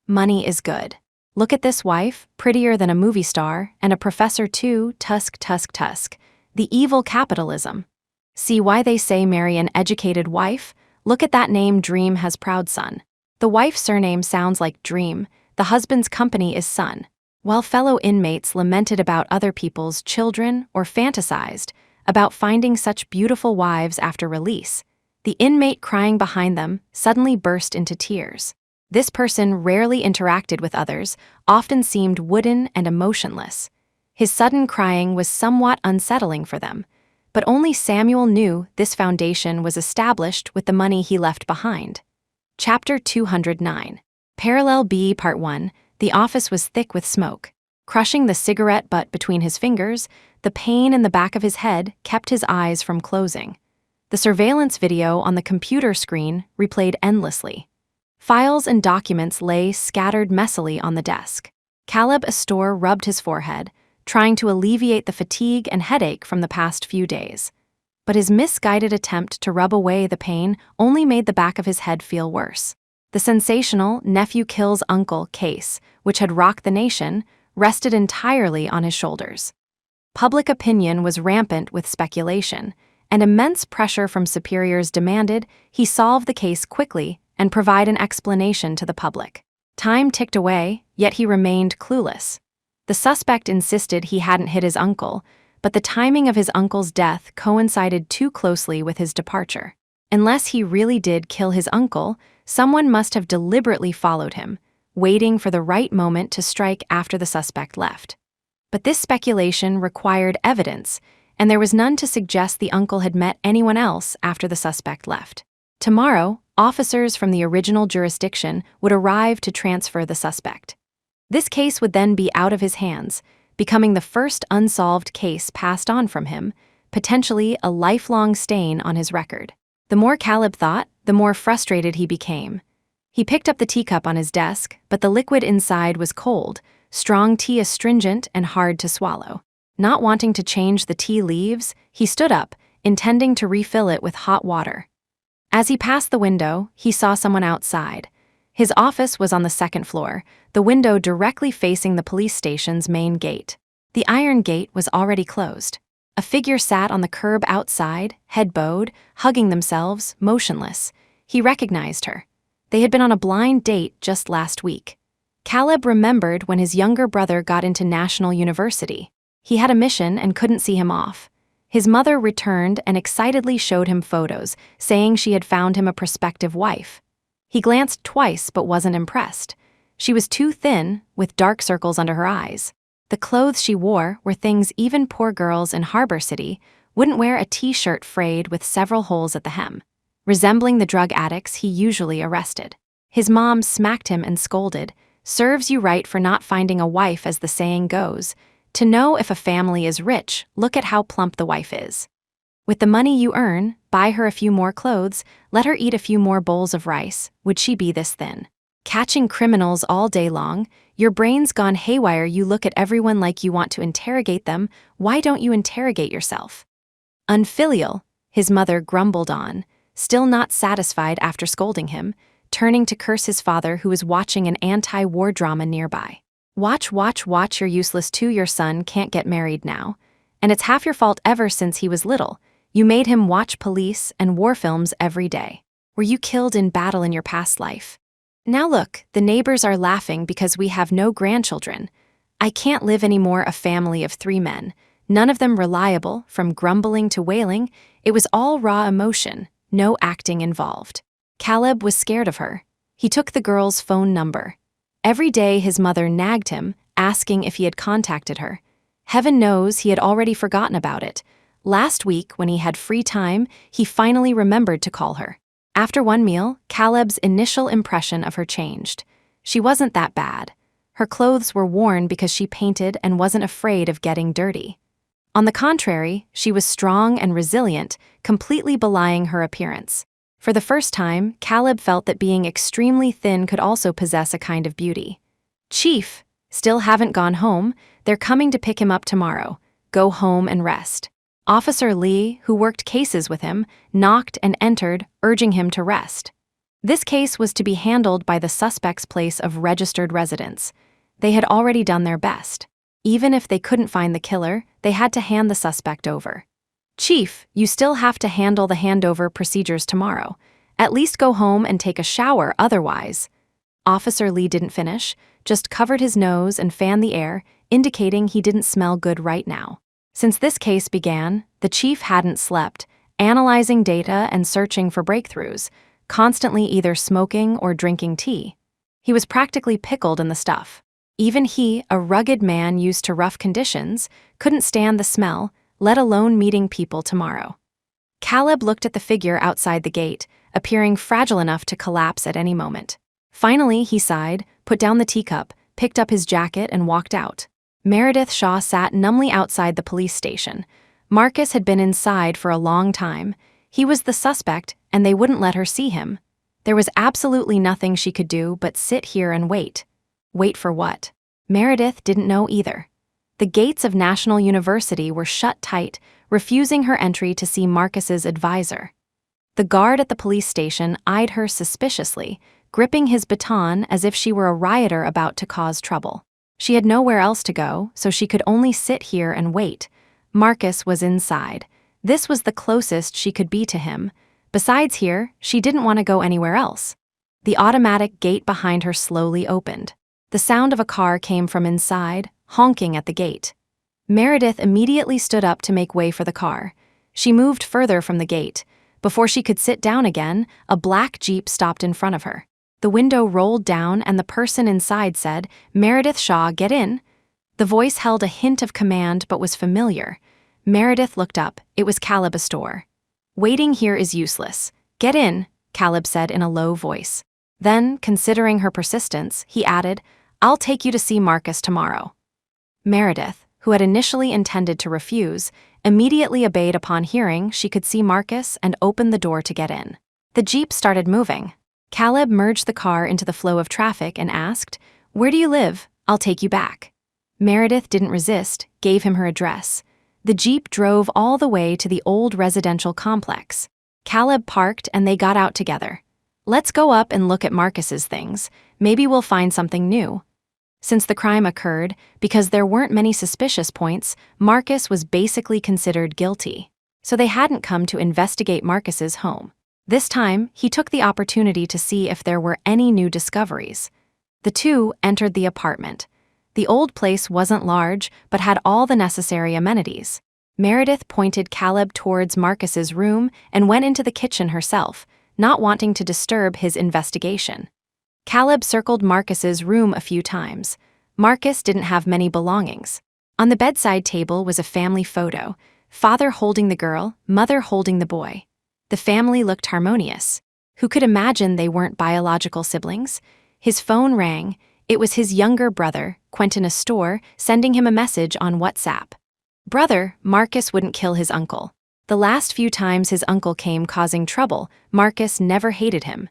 Money is good. Look at this wife, prettier than a movie star, and a professor too, tusk, tusk, tusk. The evil capitalism. See why they say marry an educated wife? Look at that name, Dream has Proud Son. The wife's surname sounds like Dream, the husband's company is Son. While fellow inmates lamented about other people's children or fantasized about finding such beautiful wives after release, the inmate crying behind them suddenly burst into tears. This person rarely interacted with others, often seemed wooden and emotionless. His sudden crying was somewhat unsettling for them, but only Samuel knew this foundation was established with the money he left behind. Chapter 209. Parallel B Part 1. The office was thick with smoke. Crushing the cigarette butt between his fingers, the pain in the back of his head kept his eyes from closing. The surveillance video on the computer screen replayed endlessly. Files and documents lay scattered messily on the desk. Caleb Astor rubbed his forehead, trying to alleviate the fatigue and headache from the past few days. But his misguided attempt to rub away the pain only made the back of his head feel worse. The sensational nephew kills uncle case, which had rocked the nation, rested entirely on his shoulders. Public opinion was rampant with speculation, and immense pressure from superiors demanded he solve the case quickly and provide an explanation to the public. Time ticked away, yet he remained clueless. The suspect insisted he hadn't hit his uncle, but the timing of his uncle's death coincided too closely with his departure. Unless he really did kill his uncle, someone must have deliberately followed him, waiting for the right moment to strike after the suspect left. But this speculation required evidence, and there was none to suggest the uncle had met anyone else after the suspect left. Tomorrow, officers from the original jurisdiction would arrive to transfer the suspect. This case would then be out of his hands, becoming the first unsolved case passed on from him, potentially a lifelong stain on his record. The more Caleb thought, the more frustrated he became. He picked up the teacup on his desk, but the liquid inside was cold, strong tea astringent and hard to swallow. Not wanting to change the tea leaves, he stood up, intending to refill it with hot water. As he passed the window, he saw someone outside. His office was on the second floor, the window directly facing the police station's main gate. The iron gate was already closed. A figure sat on the curb outside, head bowed, hugging themselves, motionless. He recognized her. They had been on a blind date just last week. Caleb remembered when his younger brother got into National University. He had a mission and couldn't see him off. His mother returned and excitedly showed him photos, saying she had found him a prospective wife. He glanced twice but wasn't impressed. She was too thin, with dark circles under her eyes. The clothes she wore were things even poor girls in Harbor City wouldn't wear, a t-shirt frayed with several holes at the hem, resembling the drug addicts he usually arrested. His mom smacked him and scolded, "Serves you right for not finding a wife, as the saying goes. To know if a family is rich, look at how plump the wife is. With the money you earn, buy her a few more clothes, let her eat a few more bowls of rice. Would she be this thin? Catching criminals all day long, your brain's gone haywire. You look at everyone like you want to interrogate them. Why don't you interrogate yourself?" "Unfilial," his mother grumbled on, still not satisfied after scolding him, turning to curse his father, who was watching an anti-war drama nearby. "Watch, watch, watch, you're useless too. Your son can't get married now. And it's half your fault. Ever since he was little, you made him watch police and war films every day. Were you killed in battle in your past life? Now look, the neighbors are laughing because we have no grandchildren. I can't live anymore. A family of 3 men, none of them reliable, from grumbling to wailing. It was all raw emotion, no acting involved." Caleb was scared of her. He took the girl's phone number. Every day his mother nagged him, asking if he had contacted her. Heaven knows he had already forgotten about it. Last week, when he had free time, he finally remembered to call her. After one meal, Caleb's initial impression of her changed. She wasn't that bad. Her clothes were worn because she painted and wasn't afraid of getting dirty. On the contrary, she was strong and resilient, completely belying her appearance. For the first time, Caleb felt that being extremely thin could also possess a kind of beauty. "Chief, still haven't gone home. They're coming to pick him up tomorrow. Go home and rest." Officer Lee, who worked cases with him, knocked and entered, urging him to rest. This case was to be handled by the suspect's place of registered residence. They had already done their best. Even if they couldn't find the killer, they had to hand the suspect over. "Chief, you still have to handle the handover procedures tomorrow. At least go home and take a shower otherwise." Officer Lee didn't finish, just covered his nose and fanned the air, indicating he didn't smell good right now. Since this case began, the chief hadn't slept, analyzing data and searching for breakthroughs, constantly either smoking or drinking tea. He was practically pickled in the stuff. Even he, a rugged man used to rough conditions, couldn't stand the smell, let alone meeting people tomorrow. Caleb looked at the figure outside the gate, appearing fragile enough to collapse at any moment. Finally, he sighed, put down the teacup, picked up his jacket and walked out. Meredith Shaw sat numbly outside the police station. Marcus had been inside for a long time. He was the suspect, and they wouldn't let her see him. There was absolutely nothing she could do but sit here and wait. Wait for what? Meredith didn't know either. The gates of National University were shut tight, refusing her entry to see Marcus's advisor. The guard at the police station eyed her suspiciously, gripping his baton as if she were a rioter about to cause trouble. She had nowhere else to go, so she could only sit here and wait. Marcus was inside. This was the closest she could be to him. Besides here, she didn't want to go anywhere else. The automatic gate behind her slowly opened. The sound of a car came from inside, honking at the gate. Meredith immediately stood up to make way for the car. She moved further from the gate. Before she could sit down again, a black Jeep stopped in front of her. The window rolled down and the person inside said, "Meredith Shaw, get in." The voice held a hint of command but was familiar. Meredith looked up. It was Caleb Astor. "Waiting here is useless. Get in," Caleb said in a low voice. Then, considering her persistence, he added, "I'll take you to see Marcus tomorrow." Meredith, who had initially intended to refuse, immediately obeyed upon hearing she could see Marcus and opened the door to get in. The Jeep started moving. Caleb merged the car into the flow of traffic and asked, "Where do you live? I'll take you back." Meredith didn't resist, gave him her address. The Jeep drove all the way to the old residential complex. Caleb parked and they got out together. "Let's go up and look at Marcus's things. Maybe we'll find something new." Since the crime occurred, because there weren't many suspicious points, Marcus was basically considered guilty. So they hadn't come to investigate Marcus's home. This time, he took the opportunity to see if there were any new discoveries. The two entered the apartment. The old place wasn't large, but had all the necessary amenities. Meredith pointed Caleb towards Marcus's room and went into the kitchen herself, not wanting to disturb his investigation. Caleb circled Marcus's room a few times. Marcus didn't have many belongings. On the bedside table was a family photo, father holding the girl, mother holding the boy. The family looked harmonious. Who could imagine they weren't biological siblings? His phone rang. It was his younger brother, Quentin Astor, sending him a message on WhatsApp. "Brother, Marcus wouldn't kill his uncle. The last few times his uncle came causing trouble, Marcus never hated him.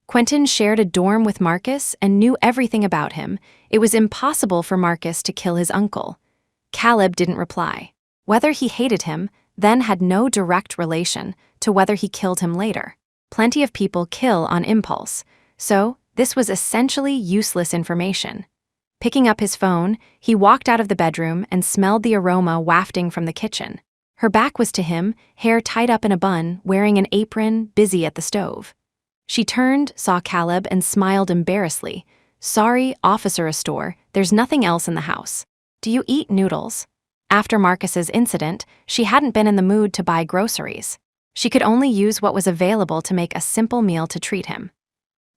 Quentin shared a dorm with Marcus and knew everything about him. It was impossible for Marcus to kill his uncle." Caleb didn't reply. Whether he hated him then had no direct relation to whether he killed him later. Plenty of people kill on impulse, so this was essentially useless information. Picking up his phone, he walked out of the bedroom and smelled the aroma wafting from the kitchen. Her back was to him, hair tied up in a bun, wearing an apron, busy at the stove. She turned, saw Caleb, and smiled embarrassedly. "Sorry, Officer Astor, there's nothing else in the house. Do you eat noodles?" After Marcus's incident, she hadn't been in the mood to buy groceries. She could only use what was available to make a simple meal to treat him.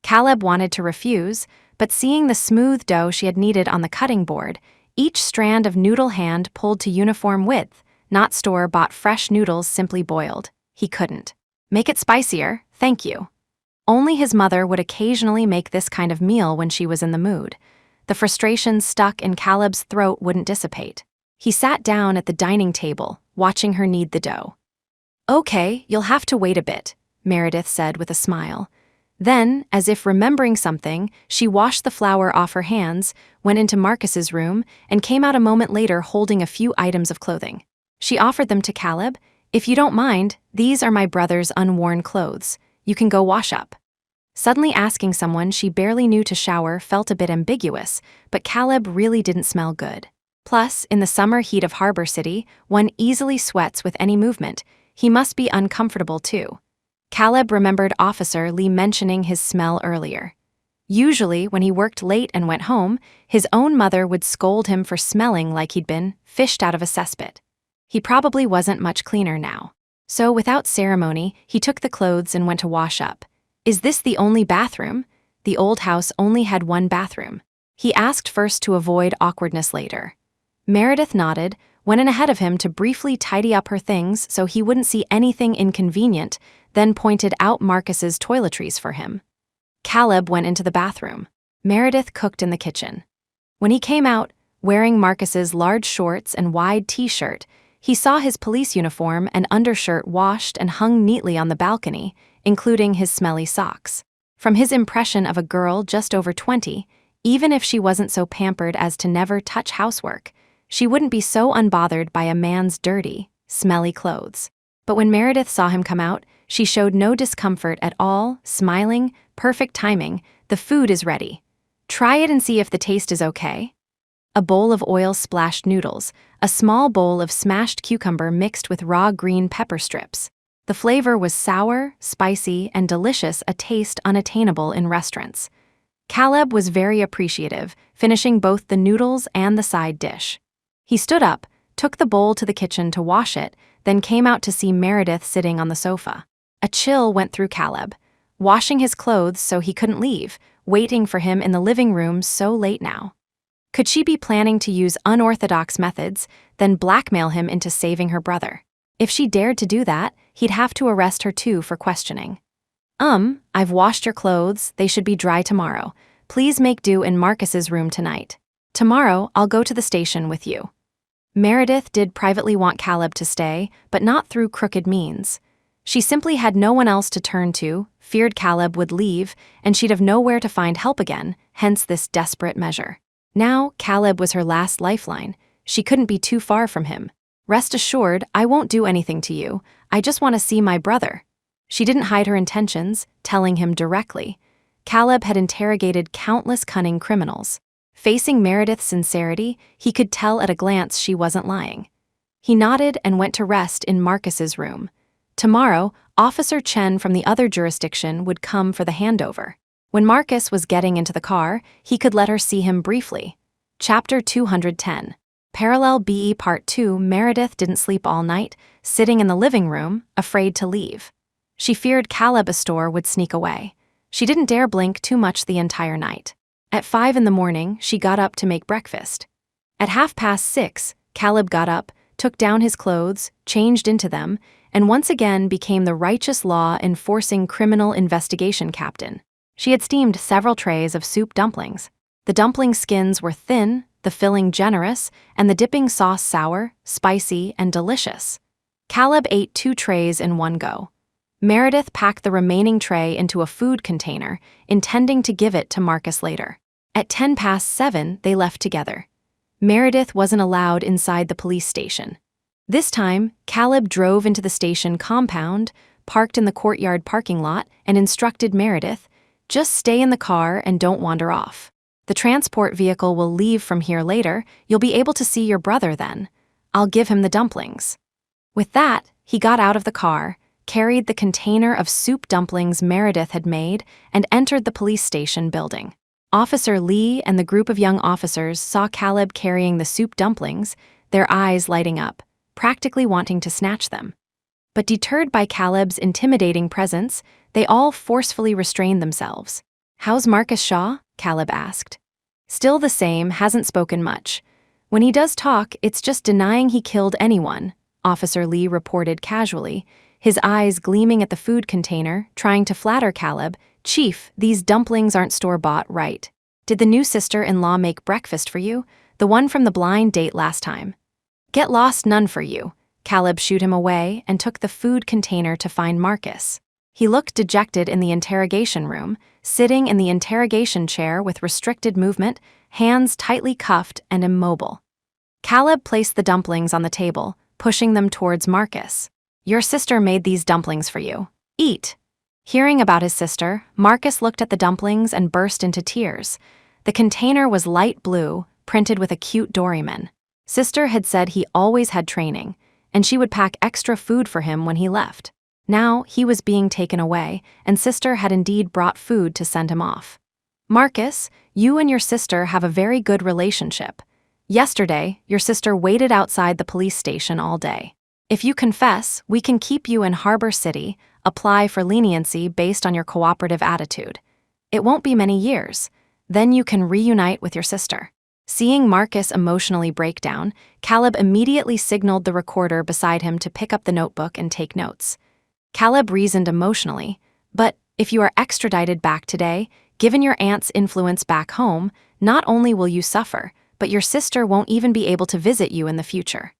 Caleb wanted to refuse, but seeing the smooth dough she had kneaded on the cutting board, each strand of noodle hand pulled to uniform width, not store-bought fresh noodles simply boiled. He couldn't. "Make it spicier, thank you." Only his mother would occasionally make this kind of meal when she was in the mood. The frustration stuck in Caleb's throat wouldn't dissipate. He sat down at the dining table, watching her knead the dough. "Okay, you'll have to wait a bit," Meredith said with a smile. Then, as if remembering something, she washed the flour off her hands, went into Marcus's room, and came out a moment later holding a few items of clothing. She offered them to Caleb. "If you don't mind, these are my brother's unworn clothes. You can go wash up." Suddenly asking someone she barely knew to shower felt a bit ambiguous, but Caleb really didn't smell good. Plus, in the summer heat of Harbor City, one easily sweats with any movement. He must be uncomfortable too. Caleb remembered Officer Lee mentioning his smell earlier. Usually, when he worked late and went home, his own mother would scold him for smelling like he'd been fished out of a cesspit. He probably wasn't much cleaner now. So, without ceremony, he took the clothes and went to wash up. "Is this the only bathroom?" The old house only had one bathroom. He asked first to avoid awkwardness later. Meredith nodded, went in ahead of him to briefly tidy up her things so he wouldn't see anything inconvenient, then pointed out Marcus's toiletries for him. Caleb went into the bathroom. Meredith cooked in the kitchen. When he came out, wearing Marcus's large shorts and wide t-shirt, he saw his police uniform and undershirt washed and hung neatly on the balcony, including his smelly socks. From his impression of a girl just over 20, even if she wasn't so pampered as to never touch housework, she wouldn't be so unbothered by a man's dirty, smelly clothes. But when Meredith saw him come out, she showed no discomfort at all, smiling, "Perfect timing, the food is ready. Try it and see if the taste is okay." A bowl of oil-splashed noodles, a small bowl of smashed cucumber mixed with raw green pepper strips. The flavor was sour, spicy, and delicious, a taste unattainable in restaurants. Caleb was very appreciative, finishing both the noodles and the side dish. He stood up, took the bowl to the kitchen to wash it, then came out to see Meredith sitting on the sofa. A chill went through Caleb, washing his clothes so he couldn't leave, waiting for him in the living room so late now. Could she be planning to use unorthodox methods, then blackmail him into saving her brother? If she dared to do that, he'd have to arrest her too for questioning. I've washed your clothes, they should be dry tomorrow. Please make do in Marcus's room tonight. Tomorrow, I'll go to the station with you. Meredith did privately want Caleb to stay, but not through crooked means. She simply had no one else to turn to, feared Caleb would leave, and she'd have nowhere to find help again, hence this desperate measure. Now, Caleb was her last lifeline. She couldn't be too far from him. Rest assured, I won't do anything to you. I just want to see my brother. She didn't hide her intentions, telling him directly. Caleb had interrogated countless cunning criminals. Facing Meredith's sincerity, he could tell at a glance she wasn't lying. He nodded and went to rest in Marcus's room. Tomorrow, Officer Chen from the other jurisdiction would come for the handover. When Marcus was getting into the car, he could let her see him briefly. Chapter 210. Parallel BE Part 2. Meredith didn't sleep all night, sitting in the living room, afraid to leave. She feared Caleb Astor would sneak away. She didn't dare blink too much the entire night. At 5 in the morning, she got up to make breakfast. At 6:30, Caleb got up, took down his clothes, changed into them, and once again became the righteous law-enforcing criminal investigation captain. She had steamed several trays of soup dumplings. The dumpling skins were thin, the filling generous, and the dipping sauce sour, spicy, and delicious. Caleb ate 2 trays in one go. Meredith packed the remaining tray into a food container, intending to give it to Marcus later. At 7:10, they left together. Meredith wasn't allowed inside the police station. This time, Caleb drove into the station compound, parked in the courtyard parking lot, and instructed Meredith, "Just stay in the car and don't wander off. The transport vehicle will leave from here later. You'll be able to see your brother then. I'll give him the dumplings." With that, he got out of the car, carried the container of soup dumplings Meredith had made, and entered the police station building. Officer Lee and the group of young officers saw Caleb carrying the soup dumplings, their eyes lighting up, practically wanting to snatch them. But deterred by Caleb's intimidating presence, they all forcefully restrained themselves. "How's Marcus Shaw?" Caleb asked. "Still the same, hasn't spoken much. When he does talk, it's just denying he killed anyone," Officer Lee reported casually, his eyes gleaming at the food container, trying to flatter Caleb. "Chief, these dumplings aren't store-bought, right? Did the new sister-in-law make breakfast for you? The one from the blind date last time?" "Get lost, none for you." Caleb shooed him away and took the food container to find Marcus. He looked dejected in the interrogation room, sitting in the interrogation chair with restricted movement, hands tightly cuffed and immobile. Caleb placed the dumplings on the table, pushing them towards Marcus. "Your sister made these dumplings for you. Eat." Hearing about his sister, Marcus looked at the dumplings and burst into tears. The container was light blue, printed with a cute Doryman. Sister had said he always had training, and she would pack extra food for him when he left. Now he was being taken away, and Sister had indeed brought food to send him off. "Marcus, you and your sister have a very good relationship. Yesterday, your sister waited outside the police station all day. If you confess, we can keep you in Harbor City, apply for leniency based on your cooperative attitude. It won't be many years. Then you can reunite with your sister." Seeing Marcus emotionally break down, Caleb immediately signaled the recorder beside him to pick up the notebook and take notes. Caleb reasoned emotionally, "But if you are extradited back today, given your aunt's influence back home, not only will you suffer, but your sister won't even be able to visit you in the future."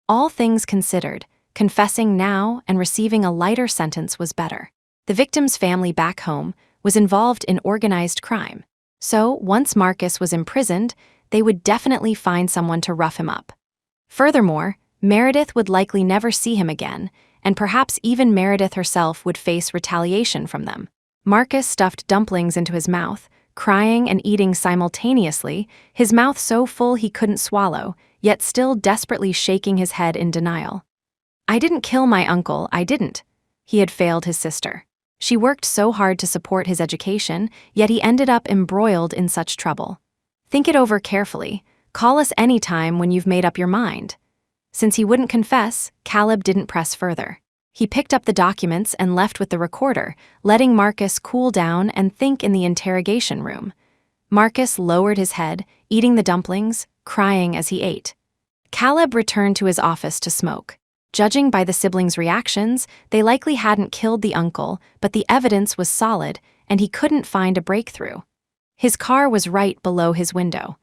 All things considered, confessing now and receiving a lighter sentence was better. The victim's family back home was involved in organized crime, so once Marcus was imprisoned, they would definitely find someone to rough him up. Furthermore, Meredith would likely never see him again, and perhaps even Meredith herself would face retaliation from them. Marcus stuffed dumplings into his mouth, crying and eating simultaneously, his mouth so full he couldn't swallow, yet still desperately shaking his head in denial. "I didn't kill my uncle, I didn't." He had failed his sister. She worked so hard to support his education, yet he ended up embroiled in such trouble. "Think it over carefully. Call us any time when you've made up your mind." Since he wouldn't confess, Caleb didn't press further. He picked up the documents and left with the recorder, letting Marcus cool down and think in the interrogation room. Marcus lowered his head, eating the dumplings, crying as he ate. Caleb returned to his office to smoke. Judging by the siblings' reactions, they likely hadn't killed the uncle, but the evidence was solid, and he couldn't find a breakthrough. His car was right below his window.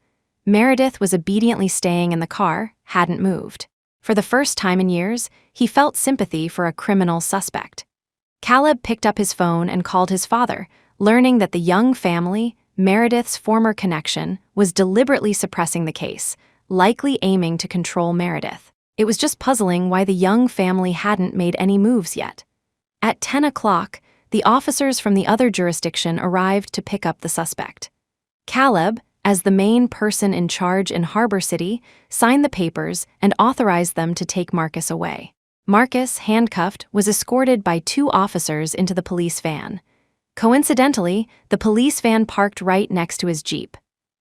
Meredith was obediently staying in the car, hadn't moved. For the first time in years, he felt sympathy for a criminal suspect. Caleb picked up his phone and called his father, learning that the Young family, Meredith's former connection, was deliberately suppressing the case, likely aiming to control Meredith. It was just puzzling why the Young family hadn't made any moves yet. At 10 o'clock, the officers from the other jurisdiction arrived to pick up the suspect. Caleb, as the main person in charge in Harbor City, signed the papers and authorized them to take Marcus away. Marcus, handcuffed, was escorted by 2 officers into the police van. Coincidentally, the police van parked right next to his Jeep.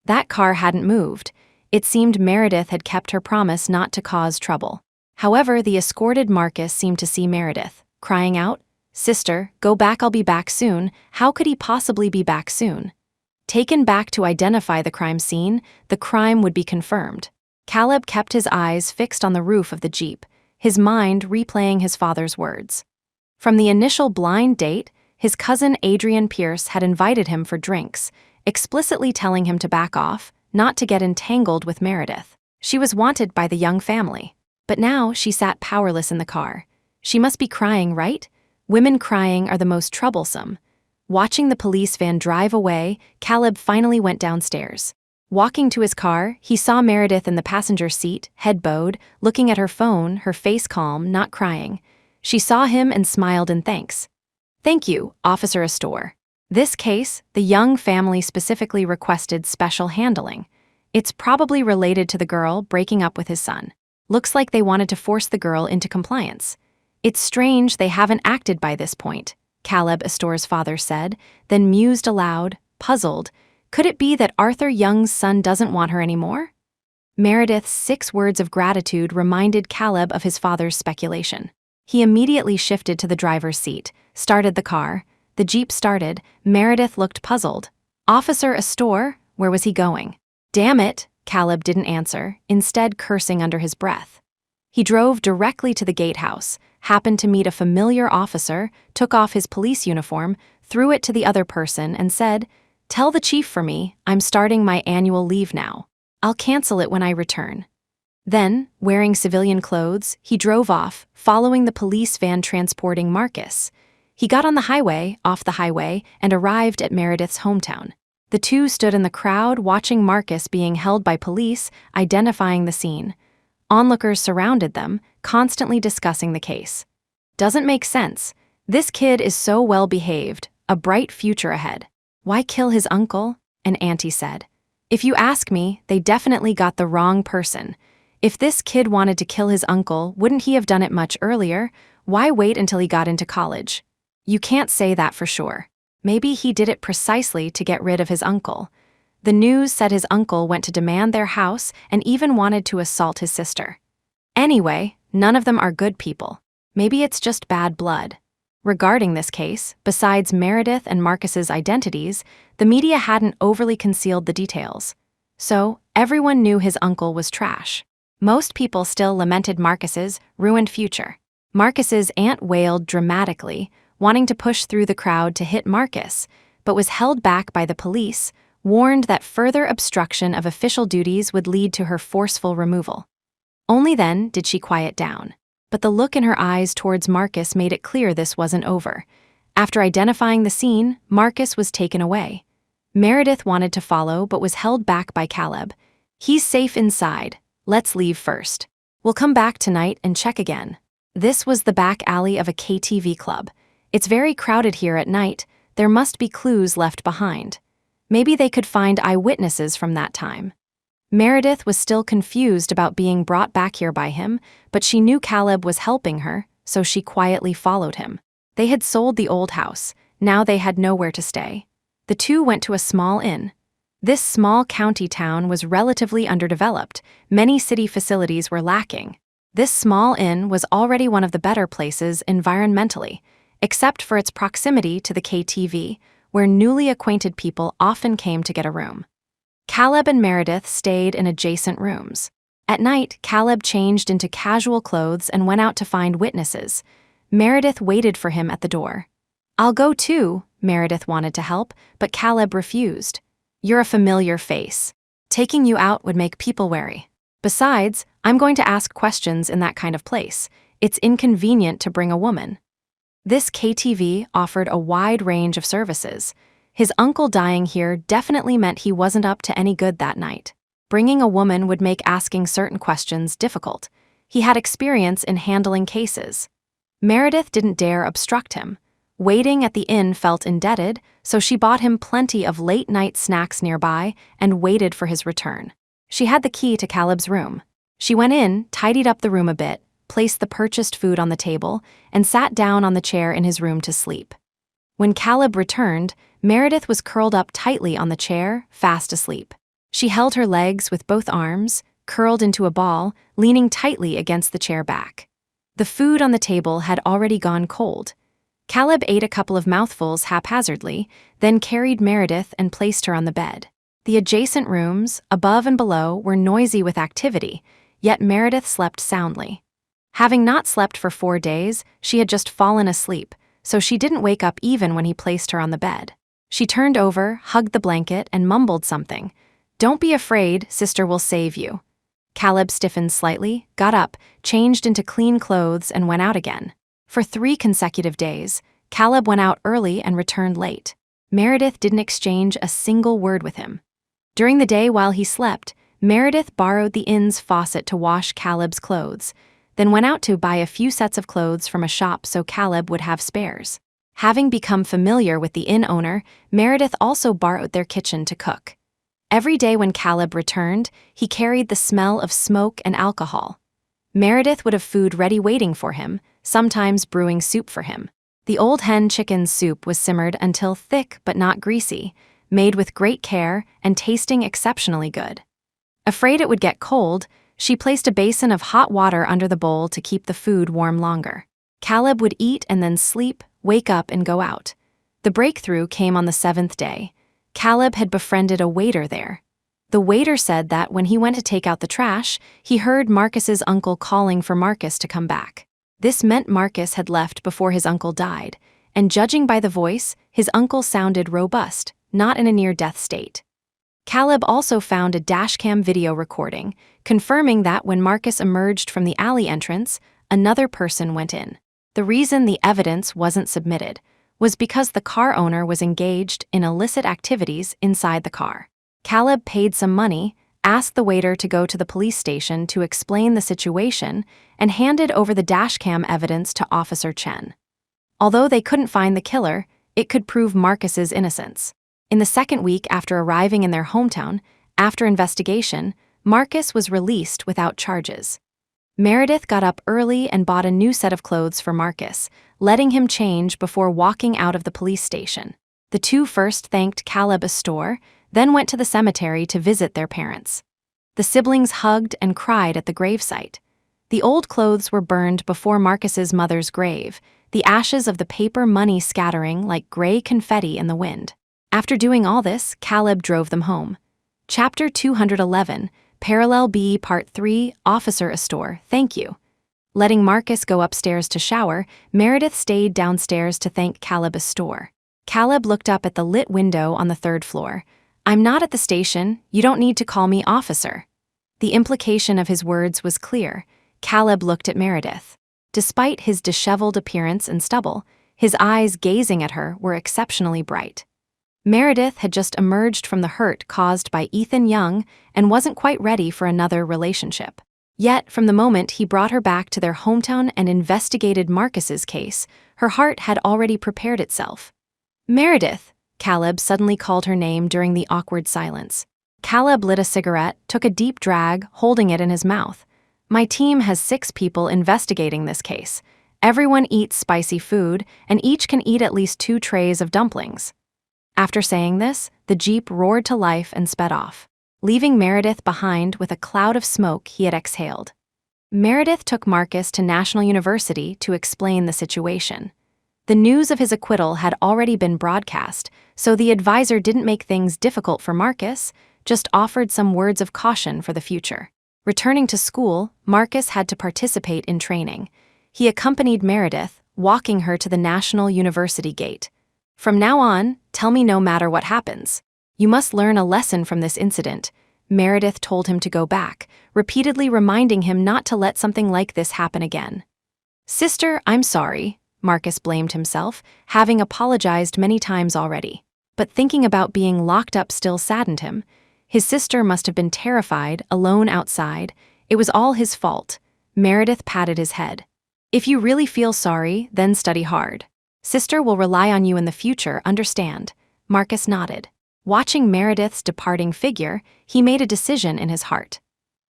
That car hadn't moved. It seemed Meredith had kept her promise not to cause trouble. However, the escorted Marcus seemed to see Meredith, crying out, "Sister, go back, I'll be back soon." How could he possibly be back soon? Taken back to identify the crime scene, the crime would be confirmed. Caleb kept his eyes fixed on the roof of the Jeep, his mind replaying his father's words. From the initial blind date, his cousin Adrian Pierce had invited him for drinks, explicitly telling him to back off, not to get entangled with Meredith. She was wanted by the Young family. But now she sat powerless in the car. She must be crying, right? Women crying are the most troublesome. Watching the police van drive away, Caleb finally went downstairs. Walking to his car, he saw Meredith in the passenger seat, head bowed, looking at her phone, her face calm, not crying. She saw him and smiled in thanks. "Thank you, Officer Astor. This case, the Young family specifically requested special handling. It's probably related to the girl breaking up with his son. Looks like they wanted to force the girl into compliance. It's strange they haven't acted by this point," Caleb Astor's father said, then mused aloud, puzzled. Could it be that Arthur Young's son doesn't want her anymore? Meredith's 6 words of gratitude reminded Caleb of his father's speculation. He immediately shifted to the driver's seat, started the car. The Jeep started. Meredith looked puzzled. "Officer Astor, where was he going?" "Damn it," Caleb didn't answer, instead cursing under his breath. He drove directly to the gatehouse, happened to meet a familiar officer, took off his police uniform, threw it to the other person, and said, "Tell the chief for me, I'm starting my annual leave now. I'll cancel it when I return." Then, wearing civilian clothes, he drove off, following the police van transporting Marcus. He got on the highway, off the highway, and arrived at Meredith's hometown. The two stood in the crowd watching Marcus being held by police, identifying the scene. Onlookers surrounded them, constantly discussing the case. "Doesn't make sense. This kid is so well behaved, a bright future ahead. Why kill his uncle?" an auntie said. "If you ask me, they definitely got the wrong person. If this kid wanted to kill his uncle, wouldn't he have done it much earlier? Why wait until he got into college? You can't say that for sure. Maybe he did it precisely to get rid of his uncle. The news said his uncle went to demand their house and even wanted to assault his sister. Anyway, none of them are good people. Maybe it's just bad blood." Regarding this case, besides Meredith and Marcus's identities, the media hadn't overly concealed the details. So, everyone knew his uncle was trash. Most people still lamented Marcus's ruined future. Marcus's aunt wailed dramatically, wanting to push through the crowd to hit Marcus, but was held back by the police, warned that further obstruction of official duties would lead to her forceful removal. Only then did she quiet down. But the look in her eyes towards Marcus made it clear this wasn't over. After identifying the scene, Marcus was taken away. Meredith wanted to follow but was held back by Caleb. "He's safe inside. Let's leave first. We'll come back tonight and check again." This was the back alley of a KTV club. It's very crowded here at night. There must be clues left behind. Maybe they could find eyewitnesses from that time. Meredith was still confused about being brought back here by him, but she knew Caleb was helping her, so she quietly followed him. They had sold the old house. Now they had nowhere to stay. The two went to a small inn. This small county town was relatively underdeveloped. Many city facilities were lacking. This small inn was already one of the better places environmentally, except for its proximity to the KTV, where newly acquainted people often came to get a room. Caleb and Meredith stayed in adjacent rooms. At night, Caleb changed into casual clothes and went out to find witnesses. Meredith waited for him at the door. "I'll go too," Meredith wanted to help, but Caleb refused. "You're a familiar face. Taking you out would make people wary. Besides, I'm going to ask questions in that kind of place. It's inconvenient to bring a woman." This KTV offered a wide range of services. His uncle dying here definitely meant he wasn't up to any good that night. Bringing a woman would make asking certain questions difficult. He had experience in handling cases. Meredith didn't dare obstruct him. Waiting at the inn felt indebted, so she bought him plenty of late-night snacks nearby and waited for his return. She had the key to Caleb's room. She went in, tidied up the room a bit, placed the purchased food on the table, and sat down on the chair in his room to sleep. When Caleb returned, Meredith was curled up tightly on the chair, fast asleep. She held her legs with both arms, curled into a ball, leaning tightly against the chair back. The food on the table had already gone cold. Caleb ate a couple of mouthfuls haphazardly, then carried Meredith and placed her on the bed. The adjacent rooms, above and below, were noisy with activity, yet Meredith slept soundly. Having not slept for 4 days, she had just fallen asleep, so she didn't wake up even when he placed her on the bed. She turned over, hugged the blanket, and mumbled something. "Don't be afraid, sister will save you." Caleb stiffened slightly, got up, changed into clean clothes, and went out again. For 3 consecutive days, Caleb went out early and returned late. Meredith didn't exchange a single word with him. During the day while he slept, Meredith borrowed the inn's faucet to wash Caleb's clothes, then went out to buy a few sets of clothes from a shop so Caleb would have spares. Having become familiar with the inn owner, Meredith also borrowed their kitchen to cook. Every day when Caleb returned, he carried the smell of smoke and alcohol. Meredith would have food ready waiting for him, sometimes brewing soup for him. The old hen chicken soup was simmered until thick but not greasy, made with great care and tasting exceptionally good. Afraid it would get cold, she placed a basin of hot water under the bowl to keep the food warm longer. Caleb would eat and then sleep, wake up, and go out. The breakthrough came on the 7th day. Caleb had befriended a waiter there. The waiter said that when he went to take out the trash, he heard Marcus's uncle calling for Marcus to come back. This meant Marcus had left before his uncle died, and judging by the voice, his uncle sounded robust, not in a near-death state. Caleb also found a dashcam video recording, confirming that when Marcus emerged from the alley entrance, another person went in. The reason the evidence wasn't submitted was because the car owner was engaged in illicit activities inside the car. Caleb paid some money, asked the waiter to go to the police station to explain the situation, and handed over the dashcam evidence to Officer Chen. Although they couldn't find the killer, it could prove Marcus's innocence. In the 2nd week after arriving in their hometown, after investigation, Marcus was released without charges. Meredith got up early and bought a new set of clothes for Marcus, letting him change before walking out of the police station. The two first thanked Caleb a store, then went to the cemetery to visit their parents. The siblings hugged and cried at the gravesite. The old clothes were burned before Marcus's mother's grave, the ashes of the paper money scattering like gray confetti in the wind. After doing all this, Caleb drove them home. Chapter 211, Parallel B, Part 3, Officer Astor, thank you. Letting Marcus go upstairs to shower, Meredith stayed downstairs to thank Caleb Astor. Caleb looked up at the lit window on the 3rd floor. "I'm not at the station. You don't need to call me officer." The implication of his words was clear. Caleb looked at Meredith. Despite his disheveled appearance and stubble, his eyes gazing at her were exceptionally bright. Meredith had just emerged from the hurt caused by Ethan Young and wasn't quite ready for another relationship. Yet, from the moment he brought her back to their hometown and investigated Marcus's case, her heart had already prepared itself. "Meredith," Caleb suddenly called her name during the awkward silence. Caleb lit a cigarette, took a deep drag, holding it in his mouth. "My team has 6 people investigating this case. Everyone eats spicy food, and each can eat at least 2 trays of dumplings." After saying this, the Jeep roared to life and sped off, leaving Meredith behind with a cloud of smoke he had exhaled. Meredith took Marcus to National University to explain the situation. The news of his acquittal had already been broadcast, so the advisor didn't make things difficult for Marcus, just offered some words of caution for the future. Returning to school, Marcus had to participate in training. He accompanied Meredith, walking her to the National University gate. "From now on, tell me no matter what happens. You must learn a lesson from this incident." Meredith told him to go back, repeatedly reminding him not to let something like this happen again. "Sister, I'm sorry," Marcus blamed himself, having apologized many times already. But thinking about being locked up still saddened him. His sister must have been terrified, alone outside. It was all his fault. Meredith patted his head. "If you really feel sorry, then study hard. Sister will rely on you in the future, understand?" Marcus nodded. Watching Meredith's departing figure, he made a decision in his heart.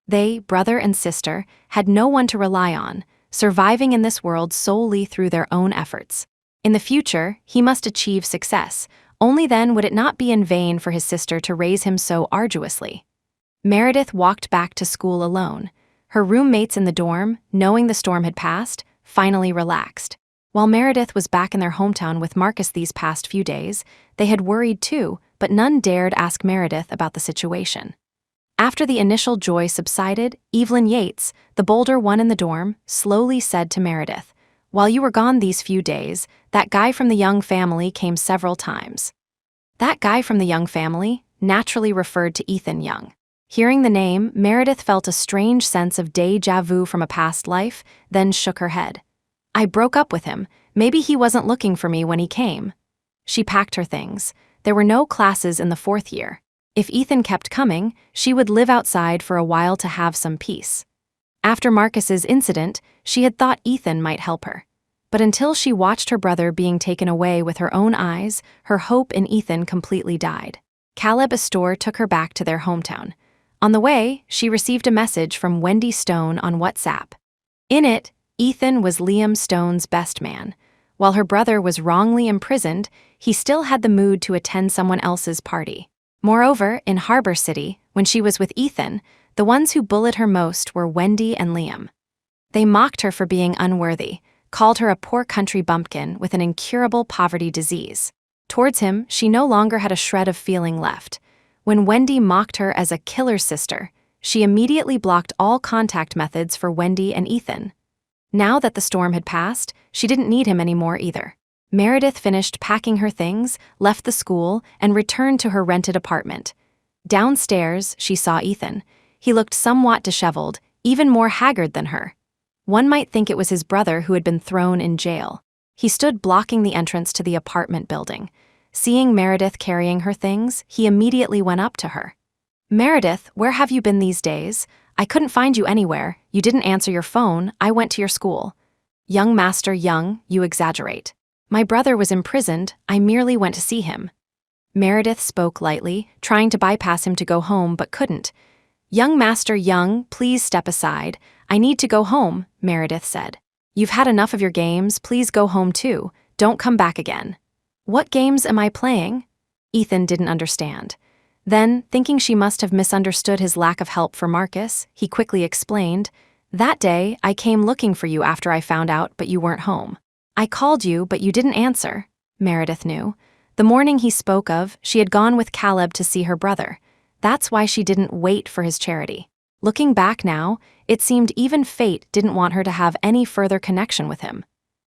They, brother and sister, had no one to rely on, surviving in this world solely through their own efforts. In the future, he must achieve success. Only then would it not be in vain for his sister to raise him so arduously. Meredith walked back to school alone. Her roommates in the dorm, knowing the storm had passed, finally relaxed. While Meredith was back in their hometown with Marcus these past few days, they had worried too, but none dared ask Meredith about the situation. After the initial joy subsided, Evelyn Yates, the bolder one in the dorm, slowly said to Meredith, "While you were gone these few days, that guy from the Young family came several times." That guy from the Young family naturally referred to Ethan Young. Hearing the name, Meredith felt a strange sense of déjà vu from a past life, then shook her head. "I broke up with him. Maybe he wasn't looking for me when he came." She packed her things. There were no classes in the 4th year. If Ethan kept coming, she would live outside for a while to have some peace. After Marcus's incident, she had thought Ethan might help her. But until she watched her brother being taken away with her own eyes, her hope in Ethan completely died. Caleb Astor took her back to their hometown. On the way, she received a message from Wendy Stone on WhatsApp. In it, Ethan was Liam Stone's best man. While her brother was wrongly imprisoned, he still had the mood to attend someone else's party. Moreover, in Harbor City, when she was with Ethan, the ones who bullied her most were Wendy and Liam. They mocked her for being unworthy, called her a poor country bumpkin with an incurable poverty disease. Towards him, she no longer had a shred of feeling left. When Wendy mocked her as a killer sister, she immediately blocked all contact methods for Wendy and Ethan. Now that the storm had passed, she didn't need him anymore either. Meredith finished packing her things, left the school, and returned to her rented apartment. Downstairs, she saw Ethan. He looked somewhat disheveled, even more haggard than her. One might think it was his brother who had been thrown in jail. He stood blocking the entrance to the apartment building. Seeing Meredith carrying her things, he immediately went up to her. "Meredith, where have you been these days? I couldn't find you anywhere. You didn't answer your phone. I went to your school." "Young Master Young, you exaggerate. My brother was imprisoned. I merely went to see him." Meredith spoke lightly, trying to bypass him to go home but couldn't. "Young Master Young, please step aside. I need to go home," Meredith said. "You've had enough of your games. Please go home too. Don't come back again." "What games am I playing?" Ethan didn't understand. Then, thinking she must have misunderstood his lack of help for Marcus, he quickly explained, "That day, I came looking for you after I found out, but you weren't home. I called you, but you didn't answer." Meredith knew. The morning he spoke of, she had gone with Caleb to see her brother. That's why she didn't wait for his charity. Looking back now, it seemed even fate didn't want her to have any further connection with him.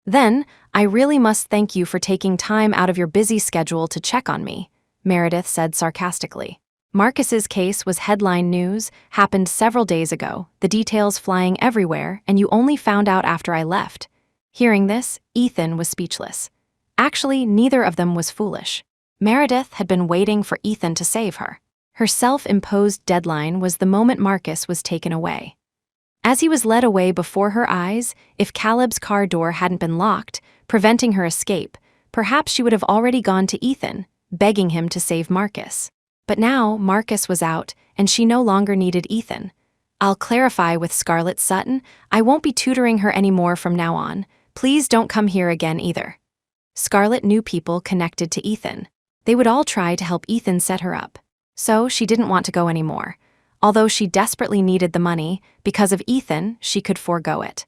"Then, I really must thank you for taking time out of your busy schedule to check on me," Meredith said sarcastically. Marcus's case was headline news, happened several days ago, the details flying everywhere, and you only found out after I left. Hearing this, Ethan was speechless. Actually, neither of them was foolish. Meredith had been waiting for Ethan to save her. Her self-imposed deadline was the moment Marcus was taken away. As he was led away before her eyes, if Caleb's car door hadn't been locked, preventing her escape, perhaps she would have already gone to Ethan, begging him to save Marcus. But now Marcus was out, and she no longer needed Ethan. "I'll clarify with Scarlett Sutton. I won't be tutoring her anymore from now on. Please don't come here again either." Scarlett knew people connected to Ethan. They would all try to help Ethan set her up. So she didn't want to go anymore. Although she desperately needed the money, because of Ethan, she could forego it.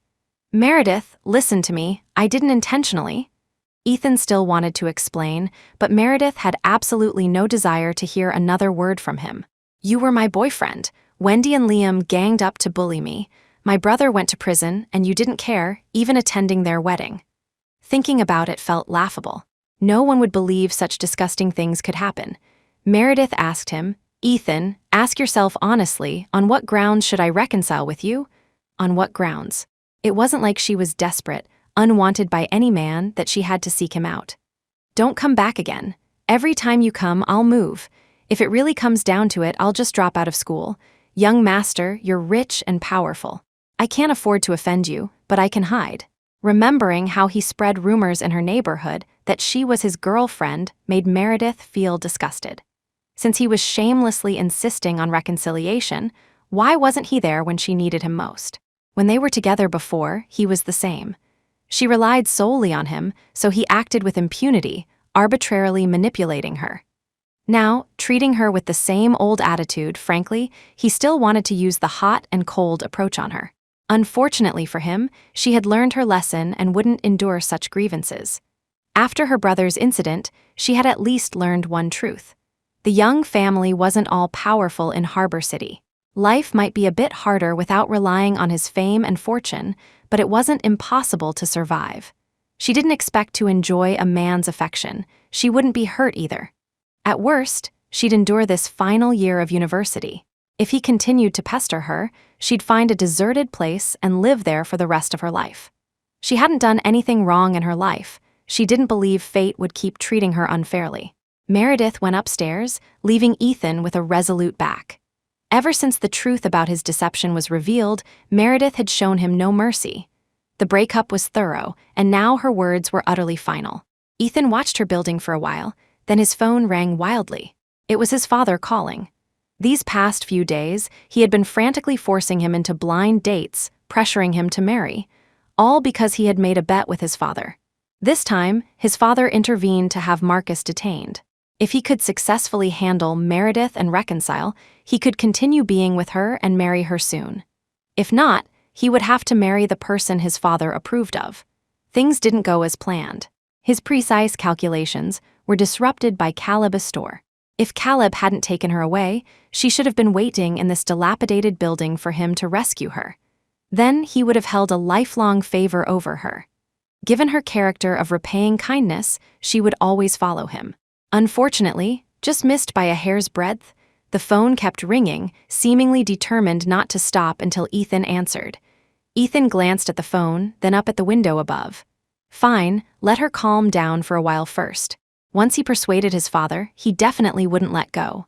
"Meredith, listen to me. I didn't intentionally." Ethan still wanted to explain, but Meredith had absolutely no desire to hear another word from him. "You were my boyfriend. Wendy and Liam ganged up to bully me. My brother went to prison, and you didn't care, even attending their wedding." Thinking about it felt laughable. No one would believe such disgusting things could happen. Meredith asked him, "Ethan, ask yourself honestly, on what grounds should I reconcile with you?" On what grounds? It wasn't like she was desperate, unwanted by any man, that she had to seek him out. "Don't come back again. Every time you come, I'll move. If it really comes down to it, I'll just drop out of school. Young master, you're rich and powerful. I can't afford to offend you, but I can hide." Remembering how he spread rumors in her neighborhood that she was his girlfriend made Meredith feel disgusted. Since he was shamelessly insisting on reconciliation, why wasn't he there when she needed him most? When they were together before, he was the same. She relied solely on him, so he acted with impunity, arbitrarily manipulating her. Now, treating her with the same old attitude, frankly, he still wanted to use the hot and cold approach on her. Unfortunately for him, she had learned her lesson and wouldn't endure such grievances. After her brother's incident, she had at least learned one truth. The Young family wasn't all powerful in Harbor City. Life might be a bit harder without relying on his fame and fortune, but it wasn't impossible to survive. She didn't expect to enjoy a man's affection. She wouldn't be hurt either. At worst, she'd endure this final year of university. If he continued to pester her, she'd find a deserted place and live there for the rest of her life. She hadn't done anything wrong in her life. She didn't believe fate would keep treating her unfairly. Meredith went upstairs, leaving Ethan with a resolute back. Ever since the truth about his deception was revealed, Meredith had shown him no mercy. The breakup was thorough, and now her words were utterly final. Ethan watched her building for a while, then his phone rang wildly. It was his father calling. These past few days, he had been frantically forcing him into blind dates, pressuring him to marry, all because he had made a bet with his father. This time, his father intervened to have Marcus detained. If he could successfully handle Meredith and reconcile, he could continue being with her and marry her soon. If not, he would have to marry the person his father approved of. Things didn't go as planned. His precise calculations were disrupted by Caleb Astor. If Caleb hadn't taken her away, she should have been waiting in this dilapidated building for him to rescue her. Then he would have held a lifelong favor over her. Given her character of repaying kindness, she would always follow him. Unfortunately, just missed by a hair's breadth, the phone kept ringing, seemingly determined not to stop until Ethan answered. Ethan glanced at the phone, then up at the window above. Fine, let her calm down for a while first. Once he persuaded his father, he definitely wouldn't let go.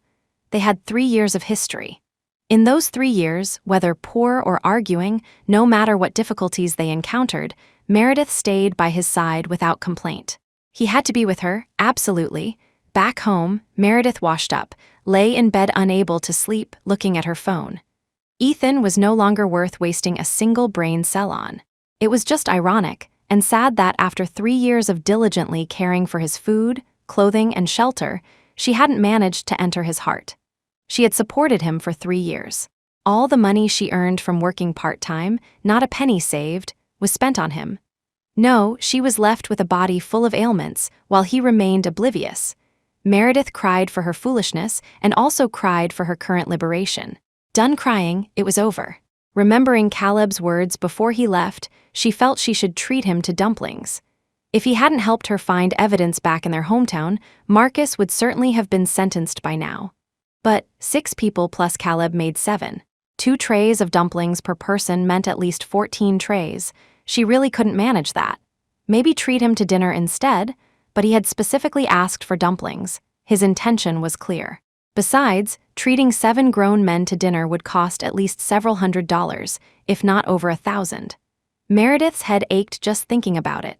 They had 3 years of history. In those 3 years, whether poor or arguing, no matter what difficulties they encountered, Meredith stayed by his side without complaint. He had to be with her, absolutely. Back home, Meredith washed up, lay in bed unable to sleep, looking at her phone. Ethan was no longer worth wasting a single brain cell on. It was just ironic and sad that after 3 years of diligently caring for his food, clothing, and shelter, she hadn't managed to enter his heart. She had supported him for 3 years. All the money she earned from working part-time, not a penny saved, was spent on him. No, she was left with a body full of ailments, while he remained oblivious. Meredith cried for her foolishness and also cried for her current liberation. Done crying, it was over. Remembering Caleb's words before he left, she felt she should treat him to dumplings. If he hadn't helped her find evidence back in their hometown, Marcus would certainly have been sentenced by now. But 6 people plus Caleb made 7. 2 trays of dumplings per person meant at least 14 trays. She really couldn't manage that. Maybe treat him to dinner instead, but he had specifically asked for dumplings. His intention was clear. Besides, treating 7 grown men to dinner would cost at least several $100s, if not over $1,000. Meredith's head ached just thinking about it.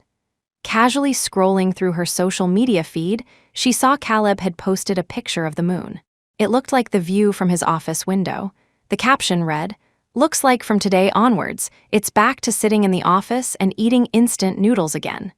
Casually scrolling through her social media feed, she saw Caleb had posted a picture of the moon. It looked like the view from his office window. The caption read, "Looks like from today onwards, it's back to sitting in the office and eating instant noodles again."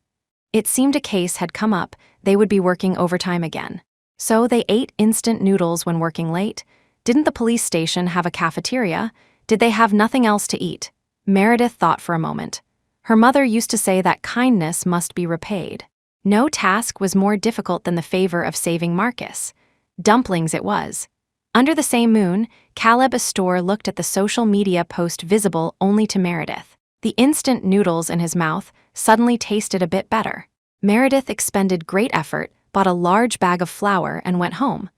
It seemed a case had come up, they would be working overtime again. So they ate instant noodles when working late? Didn't the police station have a cafeteria? Did they have nothing else to eat? Meredith thought for a moment. Her mother used to say that kindness must be repaid. No task was more difficult than the favor of saving Marcus. Dumplings it was. Under the same moon, Caleb Astor looked at the social media post visible only to Meredith. The instant noodles in his mouth suddenly tasted a bit better. Meredith expended great effort, bought a large bag of flour, and went home.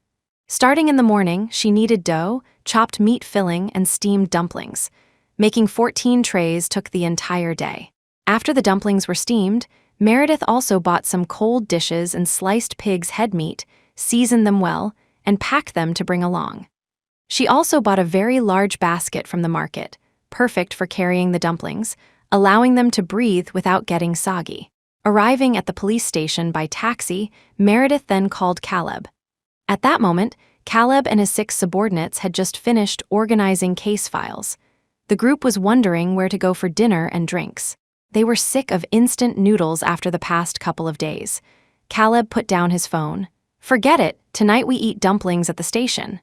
Starting in the morning, she kneaded dough, chopped meat filling, and steamed dumplings. Making 14 trays took the entire day. After the dumplings were steamed, Meredith also bought some cold dishes and sliced pig's head meat, seasoned them well, and packed them to bring along. She also bought a very large basket from the market, perfect for carrying the dumplings, allowing them to breathe without getting soggy. Arriving at the police station by taxi, Meredith then called Caleb. At that moment, Caleb and his 6 subordinates had just finished organizing case files. The group was wondering where to go for dinner and drinks. They were sick of instant noodles after the past couple of days. Caleb put down his phone. "Forget it, tonight we eat dumplings at the station."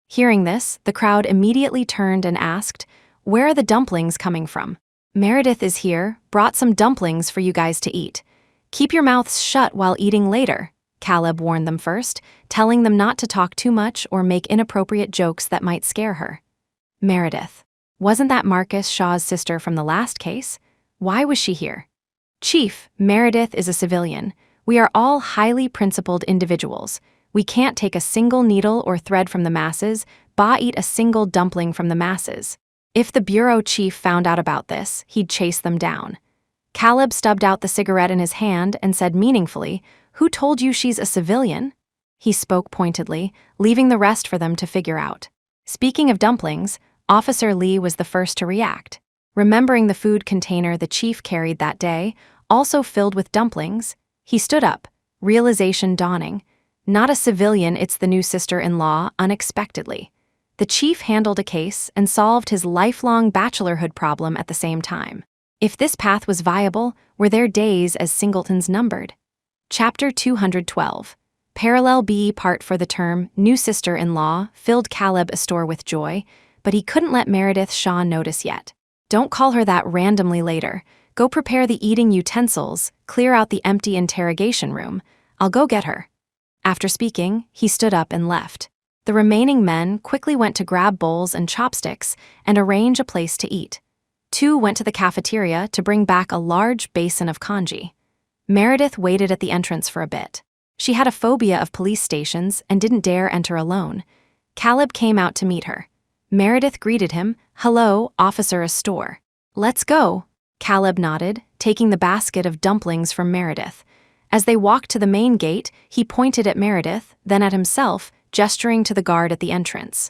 Hearing this, the crowd immediately turned and asked, "Where are the dumplings coming from?" "Meredith is here, brought some dumplings for you guys to eat. Keep your mouths shut while eating later," Caleb warned them first, telling them not to talk too much or make inappropriate jokes that might scare her. Meredith. Wasn't that Marcus Shaw's sister from the last case? Why was she here? "Chief, Meredith is a civilian. We are all highly principled individuals. We can't take a single needle or thread from the masses, eat a single dumpling from the masses. If the bureau chief found out about this, he'd chase them down." Caleb stubbed out the cigarette in his hand and said meaningfully, "Who told you she's a civilian?" He spoke pointedly, leaving the rest for them to figure out. Speaking of dumplings, Officer Lee was the first to react. Remembering the food container the chief carried that day, also filled with dumplings, he stood up, realization dawning. Not a civilian, it's the new sister-in-law, unexpectedly. The chief handled a case and solved his lifelong bachelorhood problem at the same time. If this path was viable, were their days as singletons numbered? Chapter 212. Parallel B part for the term new sister-in-law filled Caleb Astor with joy, but he couldn't let Meredith Shaw notice yet. "Don't call her that randomly later. Go prepare the eating utensils, clear out the empty interrogation room. I'll go get her." After speaking, he stood up and left. The remaining men quickly went to grab bowls and chopsticks and arrange a place to eat. 2 went to the cafeteria to bring back a large basin of congee. Meredith waited at the entrance for a bit. She had a phobia of police stations and didn't dare enter alone. Caleb came out to meet her. Meredith greeted him, "Hello, Officer Astor." "Let's go." Caleb nodded, taking the basket of dumplings from Meredith. As they walked to the main gate, he pointed at Meredith, then at himself, gesturing to the guard at the entrance.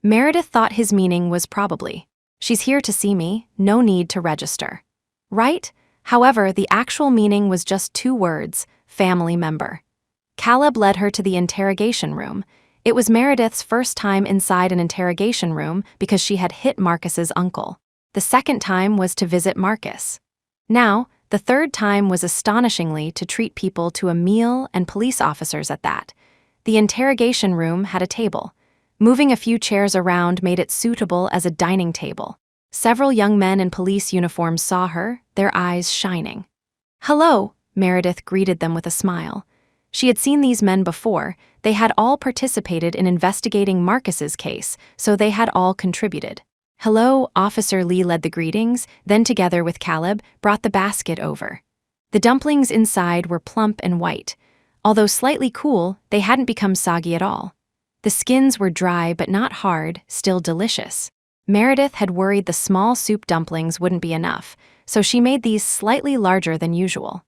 Meredith thought his meaning was probably, "She's here to see me, no need to register." Right? However, the actual meaning was just 2 words, family member. Caleb led her to the interrogation room. It was Meredith's first time inside an interrogation room because she had hit Marcus's uncle. The second time was to visit Marcus. Now, the third time was astonishingly to treat people to a meal and police officers at that. The interrogation room had a table. Moving a few chairs around made it suitable as a dining table. Several young men in police uniforms saw her, their eyes shining. "Hello," Meredith greeted them with a smile. She had seen these men before. They had all participated in investigating Marcus's case, so they had all contributed. "Hello," Officer Lee led the greetings, then together with Caleb, brought the basket over. The dumplings inside were plump and white. Although slightly cool, they hadn't become soggy at all. The skins were dry but not hard, still delicious. Meredith had worried the small soup dumplings wouldn't be enough, so she made these slightly larger than usual.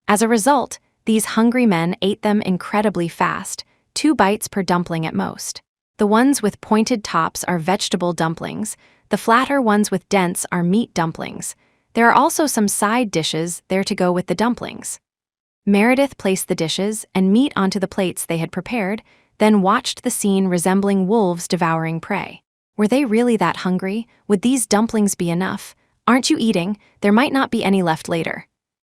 As a result, these hungry men ate them incredibly fast, 2 bites per dumpling at most. The ones with pointed tops are vegetable dumplings. The flatter ones with dents are meat dumplings. There are also some side dishes there to go with the dumplings. Meredith placed the dishes and meat onto the plates they had prepared, then watched the scene resembling wolves devouring prey. Were they really that hungry? Would these dumplings be enough? "Aren't you eating? There might not be any left later."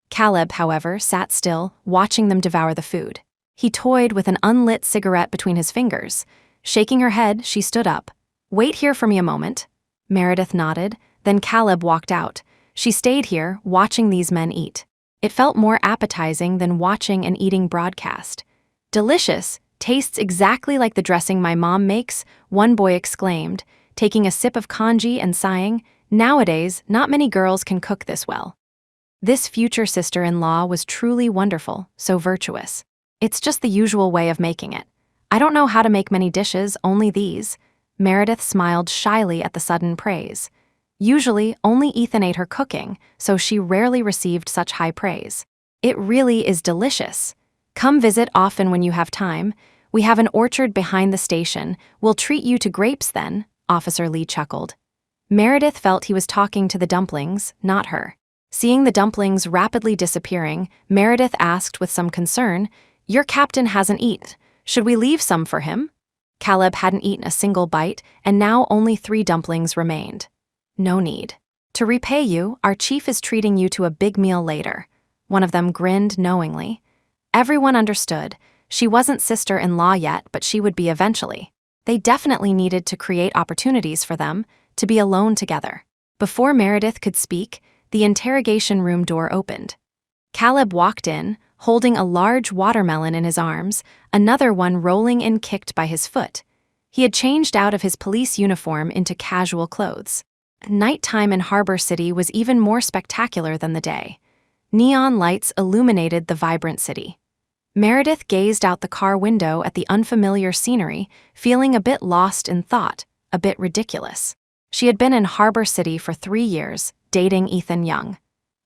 Caleb, however, sat still, watching them devour the food. He toyed with an unlit cigarette between his fingers. Shaking her head, she stood up. "Wait here for me a moment." Meredith nodded, then Caleb walked out. She stayed here, watching these men eat. It felt more appetizing than watching an eating broadcast. "Delicious. Tastes exactly like the dressing my mom makes, one boy exclaimed, taking a sip of congee and sighing, "Nowadays, not many girls can cook this well." This future sister-in-law was truly wonderful, so virtuous. "It's just the usual way of making it. I don't know how to make many dishes, only these." Meredith smiled shyly at the sudden praise. Usually, only Ethan ate her cooking, so she rarely received such high praise. "It really is delicious. Come visit often when you have time. We have an orchard behind the station. We'll treat you to grapes then," Officer Lee chuckled. Meredith felt he was talking to the dumplings, not her. Seeing the dumplings rapidly disappearing, Meredith asked with some concern, "Your captain hasn't eaten. Should we leave some for him?" Caleb hadn't eaten a single bite, and now only 3 dumplings remained. "No need. To repay you, our chief is treating you to a big meal later." One of them grinned knowingly. Everyone understood. She wasn't sister-in-law yet, but she would be eventually. They definitely needed to create opportunities for them to be alone together. Before Meredith could speak, the interrogation room door opened. Caleb walked in, holding a large watermelon in his arms, another one rolling and kicked by his foot. He had changed out of his police uniform into casual clothes. Nighttime in Harbor City was even more spectacular than the day. Neon lights illuminated the vibrant city. Meredith gazed out the car window at the unfamiliar scenery, feeling a bit lost in thought, a bit ridiculous. She had been in Harbor City for 3 years, dating Ethan Young.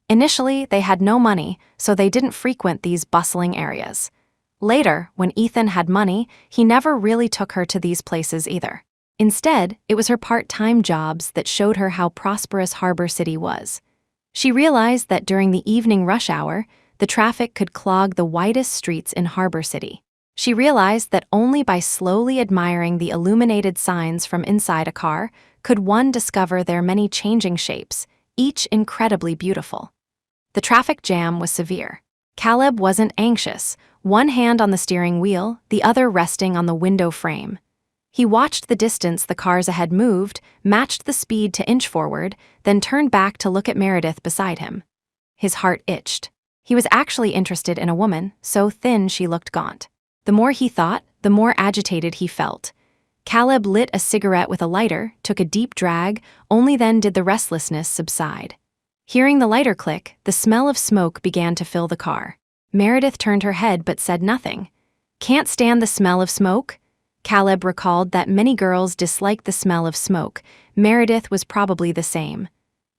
Initially, they had no money, so they didn't frequent these bustling areas. Later, when Ethan had money, he never really took her to these places either. Instead, it was her part-time jobs that showed her how prosperous Harbor City was. She realized that during the evening rush hour, the traffic could clog the widest streets in Harbor City. She realized that only by slowly admiring the illuminated signs from inside a car could one discover their many changing shapes, each incredibly beautiful. The traffic jam was severe. Caleb wasn't anxious, one hand on the steering wheel, the other resting on the window frame. He watched the distance the cars ahead moved, matched the speed to inch forward, then turned back to look at Meredith beside him. His heart itched. He was actually interested in a woman, so thin she looked gaunt. The more he thought, the more agitated he felt. Caleb lit a cigarette with a lighter, took a deep drag, only then did the restlessness subside. Hearing the lighter click, the smell of smoke began to fill the car. Meredith turned her head but said nothing. "Can't stand the smell of smoke?" Caleb recalled that many girls disliked the smell of smoke. Meredith was probably the same.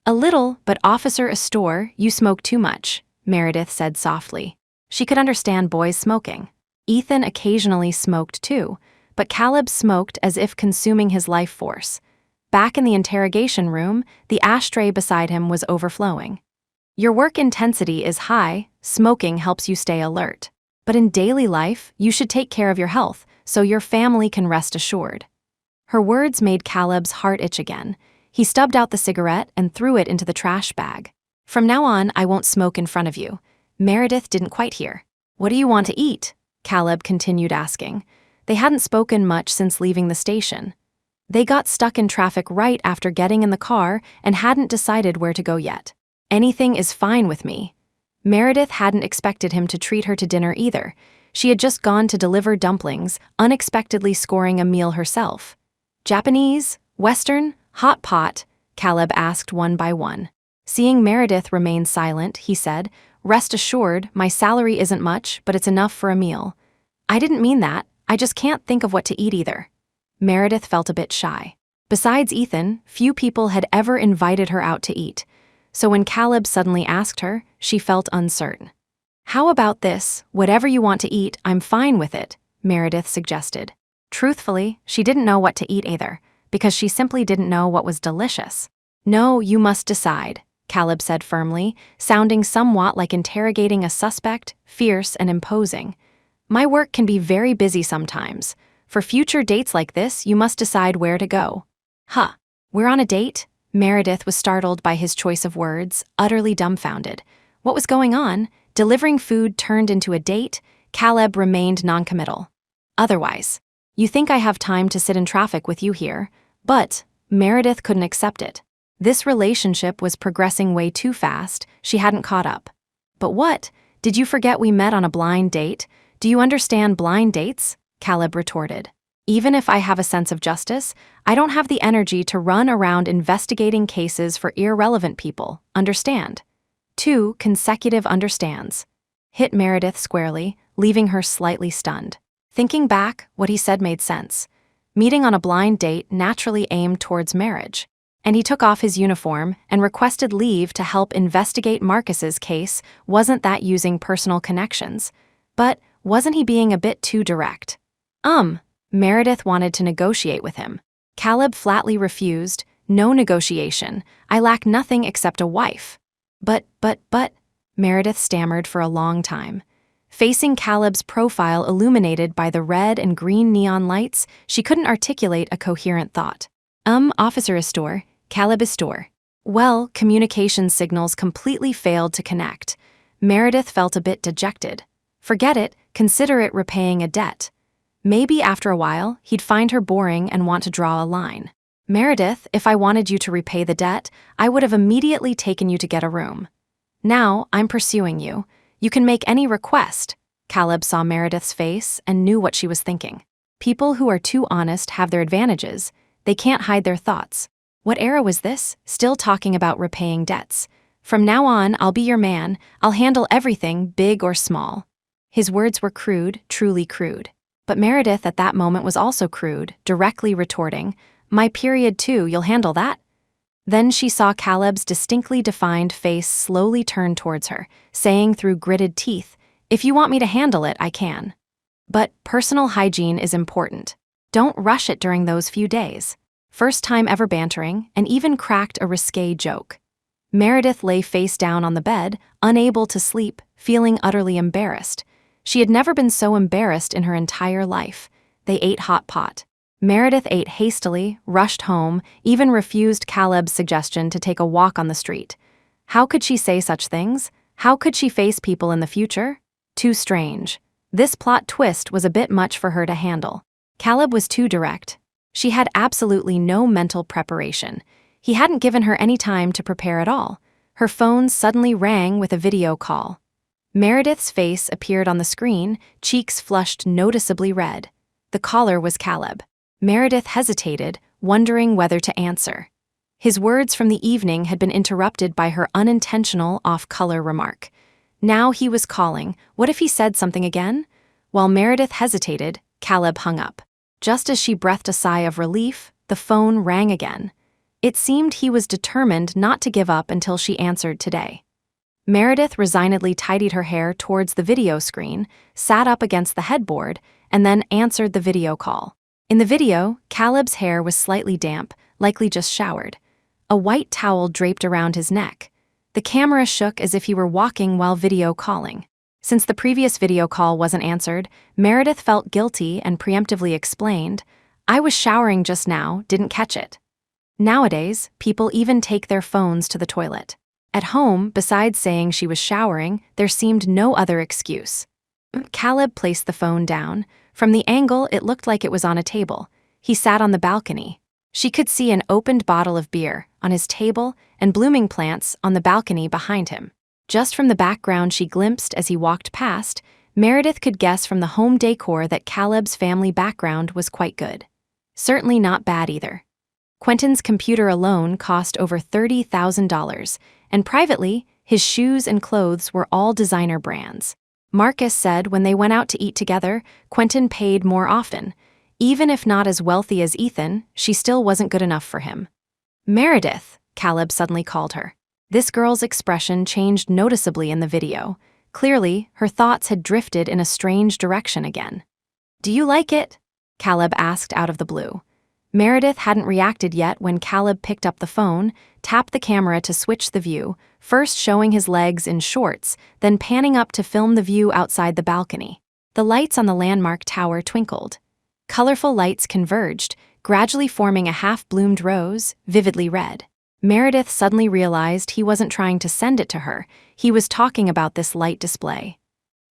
"A little, but Officer Astor, you smoke too much," Meredith said softly. She could understand boys smoking. Ethan occasionally smoked too, but Caleb smoked as if consuming his life force. Back in the interrogation room, the ashtray beside him was overflowing. "Your work intensity is high, smoking helps you stay alert. But in daily life, you should take care of your health, so your family can rest assured." Her words made Caleb's heart itch again. He stubbed out the cigarette and threw it into the trash bag. "From now on, I won't smoke in front of you." Meredith didn't quite hear. "What do you want to eat?" Caleb continued asking. They hadn't spoken much since leaving the station. They got stuck in traffic right after getting in the car and hadn't decided where to go yet. "Anything is fine with me." Meredith hadn't expected him to treat her to dinner either. She had just gone to deliver dumplings, unexpectedly scoring a meal herself. "Japanese? Western? Hot pot?" Caleb asked one by one. Seeing Meredith remain silent, he said, "Rest assured, my salary isn't much, but it's enough for a meal." "I didn't mean that. I just can't think of what to eat either." Meredith felt a bit shy. Besides Ethan, few people had ever invited her out to eat. So when Caleb suddenly asked her, she felt uncertain. "How about this? Whatever you want to eat, I'm fine with it," Meredith suggested. Truthfully, she didn't know what to eat either, because she simply didn't know what was delicious. "No, you must decide," Caleb said firmly, sounding somewhat like interrogating a suspect, fierce and imposing. "My work can be very busy sometimes. For future dates like this, you must decide where to go." "Huh, we're on a date?" Meredith was startled by his choice of words, utterly dumbfounded. What was going on? Delivering food turned into a date? Caleb remained noncommittal. "Otherwise, you think I have time to sit in traffic with you here?" But Meredith couldn't accept it. This relationship was progressing way too fast, she hadn't caught up. "But what? Did you forget we met on a blind date? Do you understand blind dates?" Caleb retorted. Even if I have a sense of justice, I don't have the energy to run around investigating cases for irrelevant people, understand? 2 consecutive understands. Hit Meredith squarely, leaving her slightly stunned. Thinking back, what he said made sense. Meeting on a blind date naturally aimed towards marriage. And he took off his uniform and requested leave to help investigate Marcus's case. Wasn't that using personal connections? But wasn't he being a bit too direct? Meredith wanted to negotiate with him. Caleb flatly refused. No negotiation. I lack nothing except a wife. But, Meredith stammered for a long time. Facing Caleb's profile illuminated by the red and green neon lights, she couldn't articulate a coherent thought. Officer is store, Caleb is store. Well, communication signals completely failed to connect. Meredith felt a bit dejected. Forget it, consider it repaying a debt. Maybe after a while, he'd find her boring and want to draw a line. Meredith, if I wanted you to repay the debt, I would have immediately taken you to get a room. Now, I'm pursuing you. You can make any request. Caleb saw Meredith's face and knew what she was thinking. People who are too honest have their advantages. They can't hide their thoughts. What era was this? Still talking about repaying debts. From now on, I'll be your man. I'll handle everything, big or small. His words were crude, truly crude. But Meredith at that moment was also crude, directly retorting, my period too, you'll handle that? Then she saw Caleb's distinctly defined face slowly turn towards her, saying through gritted teeth, if you want me to handle it, I can. But personal hygiene is important. Don't rush it during those few days. First time ever bantering, and even cracked a risque joke. Meredith lay face down on the bed, unable to sleep, feeling utterly embarrassed. She had never been so embarrassed in her entire life. They ate hot pot. Meredith ate hastily, rushed home, even refused Caleb's suggestion to take a walk on the street. How could she say such things? How could she face people in the future? Too strange. This plot twist was a bit much for her to handle. Caleb was too direct. She had absolutely no mental preparation. He hadn't given her any time to prepare at all. Her phone suddenly rang with a video call. Meredith's face appeared on the screen, cheeks flushed noticeably red. The caller was Caleb. Meredith hesitated, wondering whether to answer. His words from the evening had been interrupted by her unintentional off-color remark. Now he was calling. What if he said something again? While Meredith hesitated, Caleb hung up. Just as she breathed a sigh of relief, the phone rang again. It seemed he was determined not to give up until she answered today. Meredith resignedly tidied her hair towards the video screen, sat up against the headboard, and then answered the video call. In the video, Caleb's hair was slightly damp, likely just showered. A white towel draped around his neck. The camera shook as if he were walking while video calling. Since the previous video call wasn't answered, Meredith felt guilty and preemptively explained, I was showering just now, didn't catch it. Nowadays, people even take their phones to the toilet. At home, besides saying she was showering, there seemed no other excuse. Caleb placed the phone down. From the angle, it looked like it was on a table. He sat on the balcony. She could see an opened bottle of beer on his table and blooming plants on the balcony behind him. Just from the background she glimpsed as he walked past, Meredith could guess from the home decor that Caleb's family background was quite good. Certainly not bad either. Quentin's computer alone cost over $30,000, and privately, his shoes and clothes were all designer brands. Marcus said when they went out to eat together, Quentin paid more often. Even if not as wealthy as Ethan, she still wasn't good enough for him. Meredith, Caleb suddenly called her. This girl's expression changed noticeably in the video. Clearly, her thoughts had drifted in a strange direction again. Do you like it? Caleb asked out of the blue. Meredith hadn't reacted yet when Caleb picked up the phone, tapped the camera to switch the view, first showing his legs in shorts, then panning up to film the view outside the balcony. The lights on the landmark tower twinkled. Colorful lights converged, gradually forming a half-bloomed rose, vividly red. Meredith suddenly realized he wasn't trying to send it to her. He was talking about this light display.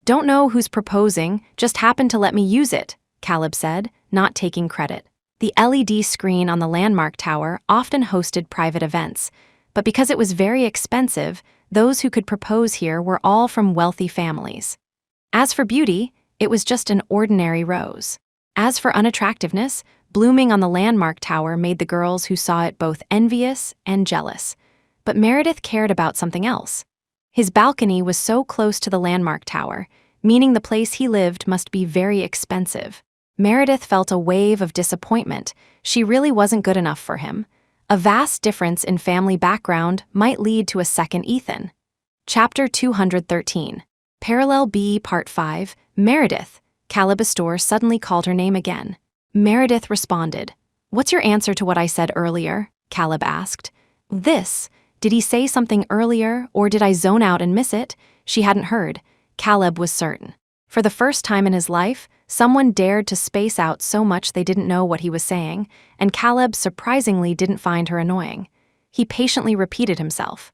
Don't know who's proposing, just happened to let me use it, Caleb said, not taking credit. The LED screen on the landmark tower often hosted private events, but because it was very expensive, those who could propose here were all from wealthy families. As for beauty, it was just an ordinary rose. As for unattractiveness, blooming on the landmark tower made the girls who saw it both envious and jealous. But Meredith cared about something else. His balcony was so close to the landmark tower, meaning the place he lived must be very expensive. Meredith felt a wave of disappointment. She really wasn't good enough for him. A vast difference in family background might lead to a second Ethan. Chapter 213. Parallel B, Part 5, Meredith. Caleb Astor suddenly called her name again. Meredith responded. "What's your answer to what I said earlier?" Caleb asked. "This. Did he say something earlier, or did I zone out and miss it?" She hadn't heard. Caleb was certain. For the first time in his life, someone dared to space out so much they didn't know what he was saying, and Caleb surprisingly didn't find her annoying. He patiently repeated himself.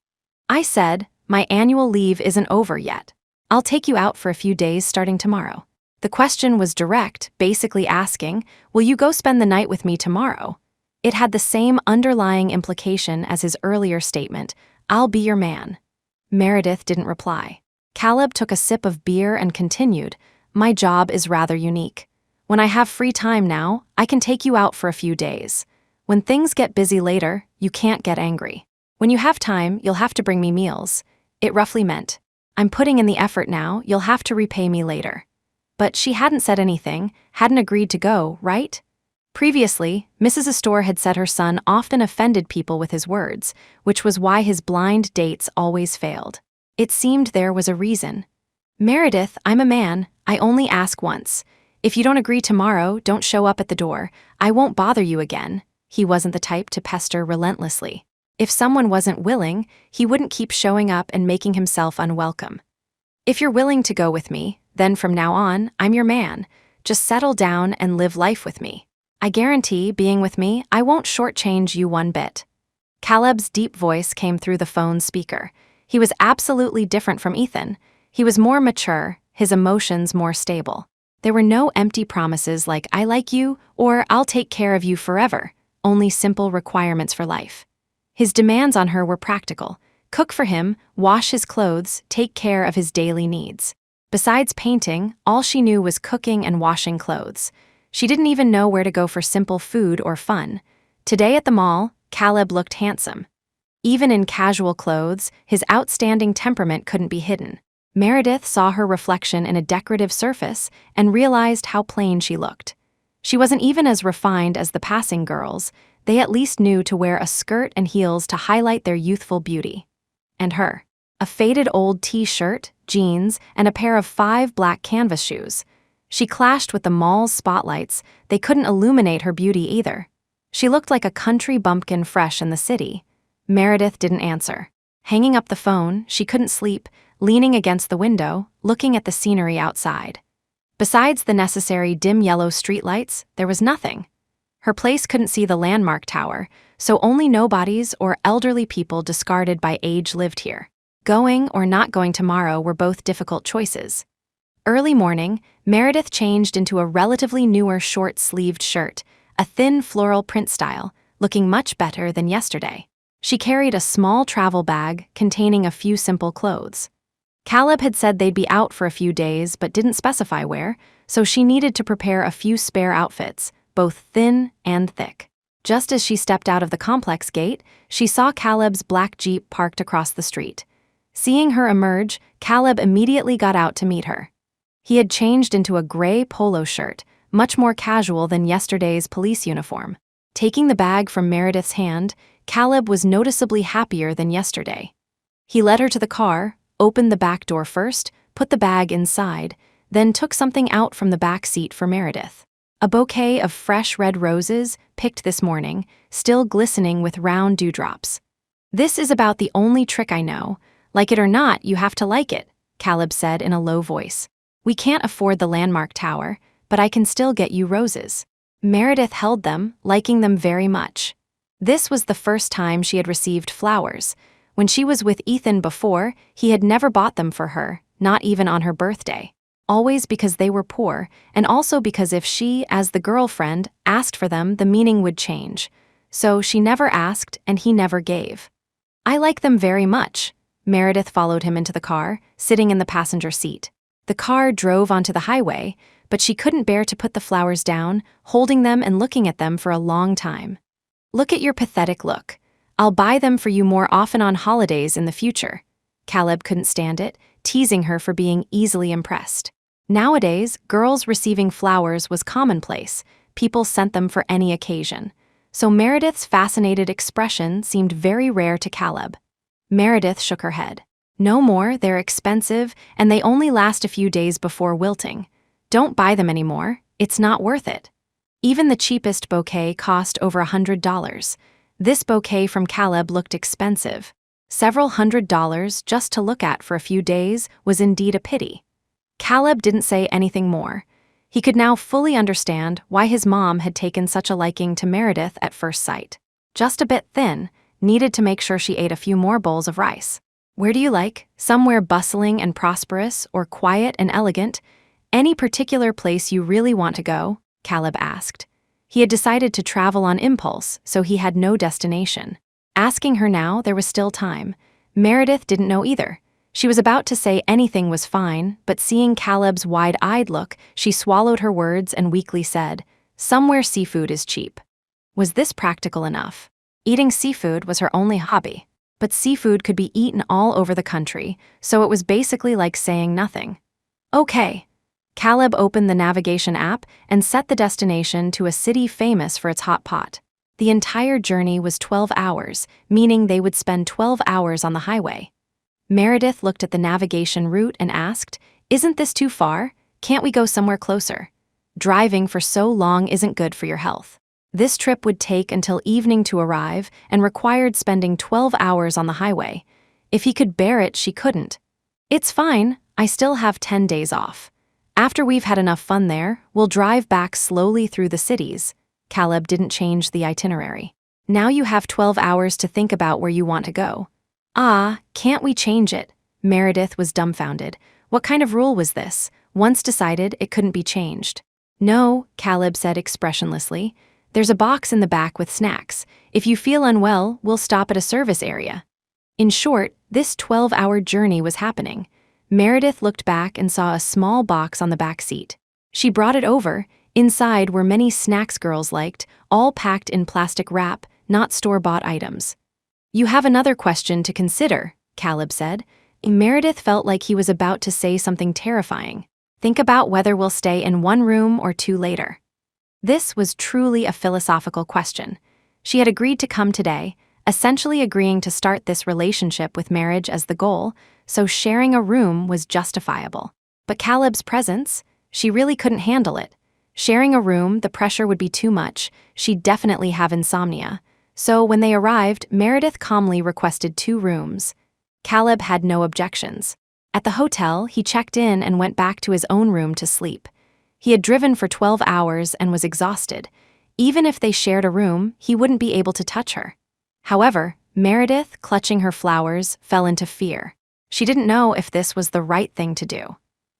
"I said, my annual leave isn't over yet. I'll take you out for a few days starting tomorrow." The question was direct, basically asking, "Will you go spend the night with me tomorrow?" It had the same underlying implication as his earlier statement, "I'll be your man." Meredith didn't reply. Caleb took a sip of beer and continued, "My job is rather unique. When I have free time now, I can take you out for a few days. When things get busy later, you can't get angry. When you have time, you'll have to bring me meals." It roughly meant, "I'm putting in the effort now, you'll have to repay me later." But she hadn't said anything, hadn't agreed to go, right? Previously, Mrs. Astor had said her son often offended people with his words, which was why his blind dates always failed. It seemed there was a reason. "Meredith, I'm a man. I only ask once. If you don't agree tomorrow, don't show up at the door. I won't bother you again." He wasn't the type to pester relentlessly. If someone wasn't willing, he wouldn't keep showing up and making himself unwelcome. "If you're willing to go with me, then from now on, I'm your man. Just settle down and live life with me. I guarantee, being with me, I won't shortchange you one bit." Caleb's deep voice came through the phone's speaker. He was absolutely different from Ethan. He was more mature, his emotions more stable. There were no empty promises like "I like you" or "I'll take care of you forever," only simple requirements for life. His demands on her were practical. Cook for him, wash his clothes, take care of his daily needs. Besides painting, all she knew was cooking and washing clothes. She didn't even know where to go for simple food or fun. Today at the mall, Caleb looked handsome. Even in casual clothes, his outstanding temperament couldn't be hidden. Meredith saw her reflection in a decorative surface and realized how plain she looked. She wasn't even as refined as the passing girls. They at least knew to wear a skirt and heels to highlight their youthful beauty. And her. A faded old t-shirt, jeans, and a pair of 5 black canvas shoes. She clashed with the mall's spotlights. They couldn't illuminate her beauty either. She looked like a country bumpkin fresh in the city. Meredith didn't answer. Hanging up the phone, she couldn't sleep, leaning against the window, looking at the scenery outside. Besides the necessary dim yellow streetlights, there was nothing. Her place couldn't see the landmark tower, so only nobodies or elderly people discarded by age lived here. Going or not going tomorrow were both difficult choices. Early morning, Meredith changed into a relatively newer short-sleeved shirt, a thin floral print style, looking much better than yesterday. She carried a small travel bag containing a few simple clothes. Caleb had said they'd be out for a few days but didn't specify where, so she needed to prepare a few spare outfits, both thin and thick. Just as she stepped out of the complex gate, she saw Caleb's black Jeep parked across the street. Seeing her emerge, Caleb immediately got out to meet her. He had changed into a gray polo shirt, much more casual than yesterday's police uniform. Taking the bag from Meredith's hand, Caleb was noticeably happier than yesterday. He led her to the car, opened the back door first, put the bag inside, then took something out from the back seat for Meredith. A bouquet of fresh red roses, picked this morning, still glistening with round dewdrops. "This is about the only trick I know. Like it or not, you have to like it," Caleb said in a low voice. "We can't afford the landmark tower, but I can still get you roses." Meredith held them, liking them very much. This was the first time she had received flowers. When she was with Ethan before, he had never bought them for her, not even on her birthday. Always because they were poor, and also because if she, as the girlfriend, asked for them, the meaning would change. So she never asked, and he never gave. "I like them very much." Meredith followed him into the car, sitting in the passenger seat. The car drove onto the highway, but but she couldn't bear to put the flowers down, holding them and looking at them for a long time. "Look at your pathetic look. I'll buy them for you more often on holidays in the future." Caleb couldn't stand it, teasing her for being easily impressed. Nowadays, girls receiving flowers was commonplace. People sent them for any occasion. So Meredith's fascinated expression seemed very rare to Caleb. Meredith shook her head. "No more, they're expensive, and they only last a few days before wilting. Don't buy them anymore, it's not worth it." Even the cheapest bouquet cost over $100. This bouquet from Caleb looked expensive. Several $100s just to look at for a few days was indeed a pity. Caleb didn't say anything more. He could now fully understand why his mom had taken such a liking to Meredith at first sight. Just a bit thin, needed to make sure she ate a few more bowls of rice. "Where do you like? Somewhere bustling and prosperous, or quiet and elegant? Any particular place you really want to go?" Caleb asked. He had decided to travel on impulse, so he had no destination. Asking her now, there was still time. Meredith didn't know either. She was about to say anything was fine, but seeing Caleb's wide-eyed look, she swallowed her words and weakly said, "Somewhere seafood is cheap." Was this practical enough? Eating seafood was her only hobby, but seafood could be eaten all over the country, so it was basically like saying nothing. "Okay." Caleb opened the navigation app and set the destination to a city famous for its hot pot. The entire journey was 12 hours, meaning they would spend 12 hours on the highway. Meredith looked at the navigation route and asked, "Isn't this too far? Can't we go somewhere closer?" Driving for so long isn't good for your health. This trip would take until evening to arrive and required spending 12 hours on the highway. If he could bear it, she couldn't. "It's fine, I still have 10 days off. After we've had enough fun there, we'll drive back slowly through the cities." Caleb didn't change the itinerary. "Now you have 12 hours to think about where you want to go." "Ah, can't we change it?" Meredith was dumbfounded. What kind of rule was this? Once decided, it couldn't be changed. "No," Caleb said expressionlessly. "There's a box in the back with snacks. If you feel unwell, we'll stop at a service area." In short, this 12-hour journey was happening. Meredith looked back and saw a small box on the back seat. She brought it over. Inside were many snacks girls liked, all packed in plastic wrap, not store-bought items. "You have another question to consider," Caleb said. Meredith felt like he was about to say something terrifying. "Think about whether we'll stay in one room or two later." This was truly a philosophical question. She had agreed to come today, essentially agreeing to start this relationship with marriage as the goal, so sharing a room was justifiable. But Caleb's presence? She really couldn't handle it. Sharing a room, the pressure would be too much. She'd definitely have insomnia. So when they arrived, Meredith calmly requested 2 rooms. Caleb had no objections. At the hotel, he checked in and went back to his own room to sleep. He had driven for 12 hours and was exhausted. Even if they shared a room, he wouldn't be able to touch her. However, Meredith, clutching her flowers, fell into fear. She didn't know if this was the right thing to do.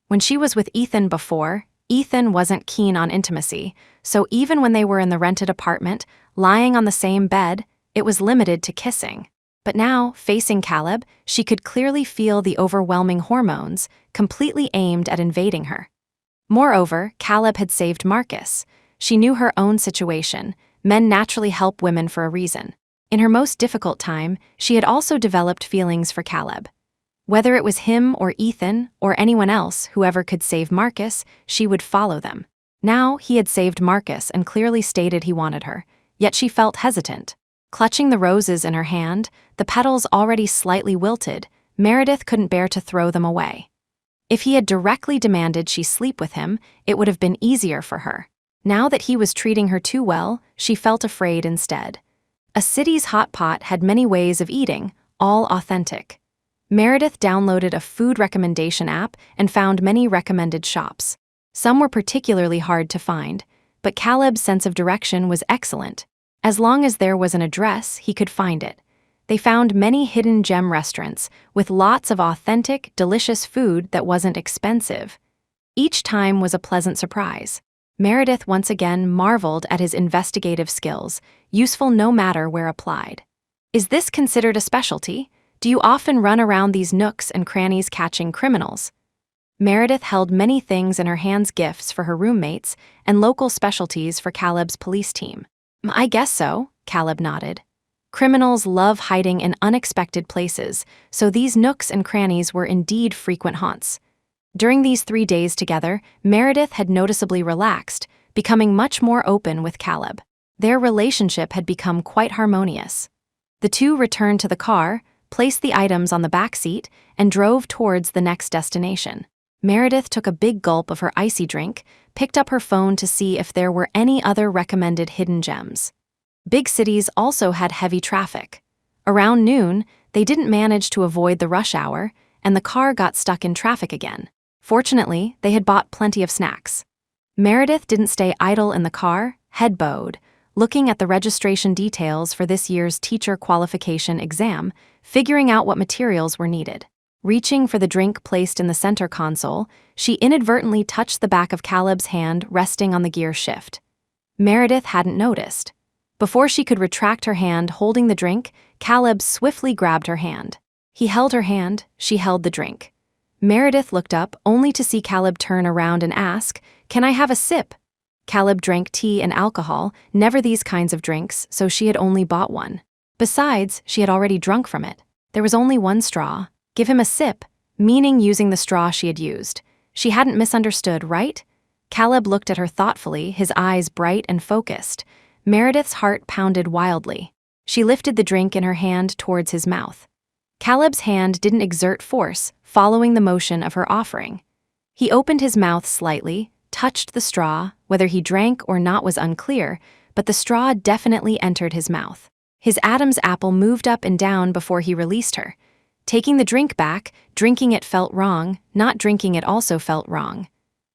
When she was with Ethan before, Ethan wasn't keen on intimacy, so even when they were in the rented apartment, lying on the same bed, it was limited to kissing. But now, facing Caleb, she could clearly feel the overwhelming hormones, completely aimed at invading her. Moreover, Caleb had saved Marcus. She knew her own situation. Men naturally help women for a reason. In her most difficult time, she had also developed feelings for Caleb. Whether it was him or Ethan or anyone else, whoever could save Marcus, she would follow them. Now he had saved Marcus and clearly stated he wanted her, yet she felt hesitant. Clutching the roses in her hand, the petals already slightly wilted, Meredith couldn't bear to throw them away. If he had directly demanded she sleep with him, it would have been easier for her. Now that he was treating her too well, she felt afraid instead. A city's hot pot had many ways of eating, all authentic. Meredith downloaded a food recommendation app and found many recommended shops. Some were particularly hard to find, but Caleb's sense of direction was excellent. As long as there was an address, he could find it. They found many hidden gem restaurants with lots of authentic, delicious food that wasn't expensive. Each time was a pleasant surprise. Meredith once again marveled at his investigative skills, useful no matter where applied. Is this considered a specialty? Do you often run around these nooks and crannies catching criminals? Meredith held many things in her hands, gifts for her roommates and local specialties for Caleb's police team. I guess so, Caleb nodded. Criminals love hiding in unexpected places, so these nooks and crannies were indeed frequent haunts. During these 3 days together, Meredith had noticeably relaxed, becoming much more open with Caleb. Their relationship had become quite harmonious. The two returned to the car, placed the items on the back seat, and drove towards the next destination. Meredith took a big gulp of her icy drink, picked up her phone to see if there were any other recommended hidden gems. Big cities also had heavy traffic. Around noon, they didn't manage to avoid the rush hour, and the car got stuck in traffic again. Fortunately, they had bought plenty of snacks. Meredith didn't stay idle in the car, head bowed, looking at the registration details for this year's teacher qualification exam, figuring out what materials were needed. Reaching for the drink placed in the center console, she inadvertently touched the back of Caleb's hand resting on the gear shift. Meredith hadn't noticed. Before she could retract her hand holding the drink, Caleb swiftly grabbed her hand. He held her hand, she held the drink. Meredith looked up only to see Caleb turn around and ask, "Can I have a sip?" Caleb drank tea and alcohol, never these kinds of drinks, so she had only bought one. Besides, she had already drunk from it. There was only one straw. Give him a sip, meaning using the straw she had used. She hadn't misunderstood, right? Caleb looked at her thoughtfully, his eyes bright and focused. Meredith's heart pounded wildly. She lifted the drink in her hand towards his mouth. Caleb's hand didn't exert force, following the motion of her offering. He opened his mouth slightly, touched the straw, whether he drank or not was unclear, but the straw definitely entered his mouth. His Adam's apple moved up and down before he released her. Taking the drink back, drinking it felt wrong, not drinking it also felt wrong.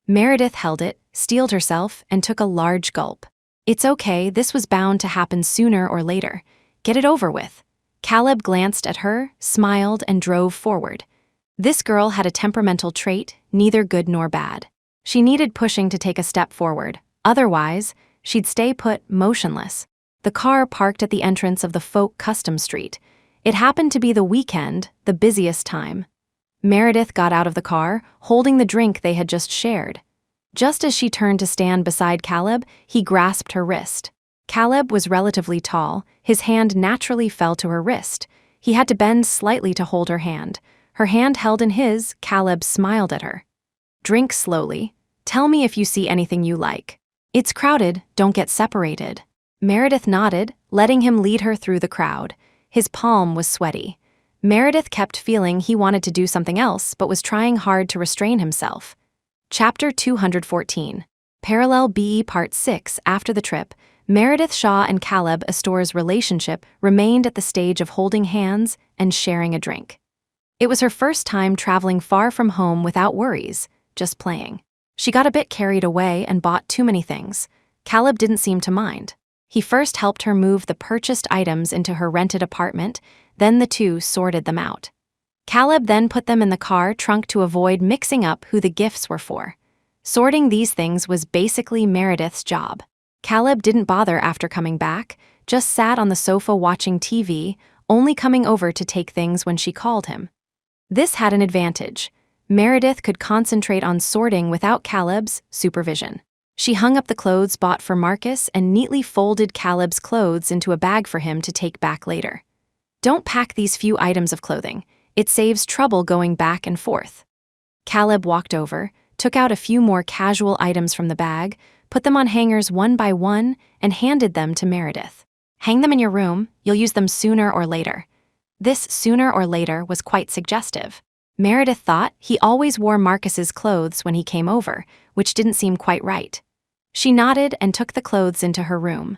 Meredith held it, steeled herself, and took a large gulp. It's okay, this was bound to happen sooner or later. Get it over with. Caleb glanced at her, smiled, and drove forward. This girl had a temperamental trait, neither good nor bad. She needed pushing to take a step forward. Otherwise, she'd stay put, motionless. The car parked at the entrance of the Folk Custom Street. It happened to be the weekend, the busiest time. Meredith got out of the car, holding the drink they had just shared. Just as she turned to stand beside Caleb, he grasped her wrist. Caleb was relatively tall, his hand naturally fell to her wrist. He had to bend slightly to hold her hand. Her hand held in his, Caleb smiled at her. Drink slowly. Tell me if you see anything you like. It's crowded, don't get separated. Meredith nodded, letting him lead her through the crowd. His palm was sweaty. Meredith kept feeling he wanted to do something else, but was trying hard to restrain himself. Chapter 214. Parallel BE Part 6. After the trip, Meredith Shaw and Caleb Astor's relationship remained at the stage of holding hands and sharing a drink. It was her first time traveling far from home without worries, just playing. She got a bit carried away and bought too many things. Caleb didn't seem to mind. He first helped her move the purchased items into her rented apartment, then the two sorted them out. Caleb then put them in the car trunk to avoid mixing up who the gifts were for. Sorting these things was basically Meredith's job. Caleb didn't bother after coming back, just sat on the sofa watching TV, only coming over to take things when she called him. This had an advantage. Meredith could concentrate on sorting without Caleb's supervision. She hung up the clothes bought for Marcus and neatly folded Caleb's clothes into a bag for him to take back later. Don't pack these few items of clothing. It saves trouble going back and forth. Caleb walked over, took out a few more casual items from the bag, put them on hangers one by one, and handed them to Meredith. Hang them in your room, you'll use them sooner or later. This sooner or later was quite suggestive. Meredith thought he always wore Marcus's clothes when he came over, which didn't seem quite right. She nodded and took the clothes into her room.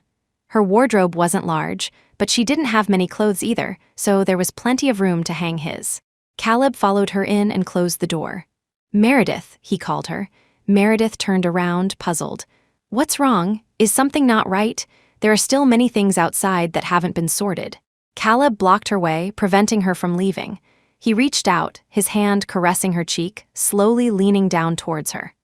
Her wardrobe wasn't large, but she didn't have many clothes either, so there was plenty of room to hang his. Caleb followed her in and closed the door. Meredith, he called her. Meredith turned around, puzzled. What's wrong? Is something not right? There are still many things outside that haven't been sorted. Caleb blocked her way, preventing her from leaving. He reached out, his hand caressing her cheek, slowly leaning down towards her.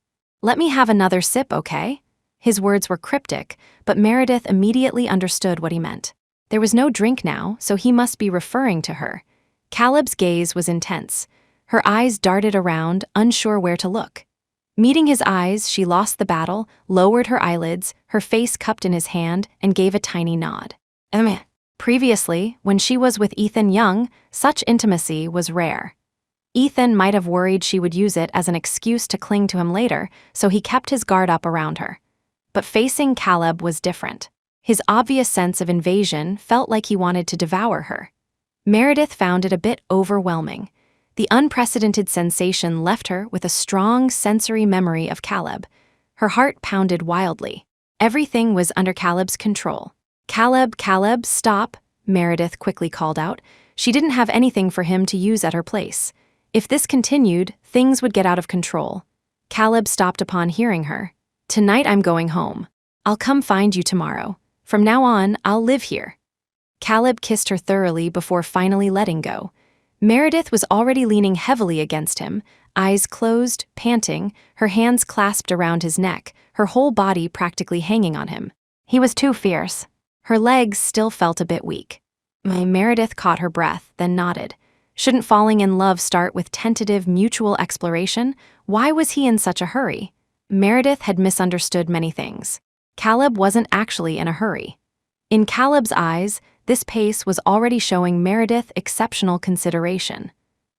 Let me have another sip, okay? His words were cryptic, but Meredith immediately understood what he meant. There was no drink now, so he must be referring to her. Caleb's gaze was intense. Her eyes darted around, unsure where to look. Meeting his eyes, she lost the battle, lowered her eyelids, her face cupped in his hand, and gave a tiny nod. Previously, when she was with Ethan Young, such intimacy was rare. Ethan might have worried she would use it as an excuse to cling to him later, so he kept his guard up around her. But facing Caleb was different. His obvious sense of invasion felt like he wanted to devour her. Meredith found it a bit overwhelming. The unprecedented sensation left her with a strong sensory memory of Caleb. Her heart pounded wildly. Everything was under Caleb's control. Caleb, stop," Meredith quickly called out. She didn't have anything for him to use at her place. If this continued, things would get out of control. Caleb stopped upon hearing her. "Tonight I'm going home. I'll come find you tomorrow. From now on, I'll live here." Caleb kissed her thoroughly before finally letting go. Meredith was already leaning heavily against him, eyes closed, panting, her hands clasped around his neck, her whole body practically hanging on him. He was too fierce. Her legs still felt a bit weak. Meredith caught her breath, then nodded. Shouldn't falling in love start with tentative mutual exploration? Why was he in such a hurry? Meredith had misunderstood many things. Caleb wasn't actually in a hurry. In Caleb's eyes, this pace was already showing Meredith exceptional consideration.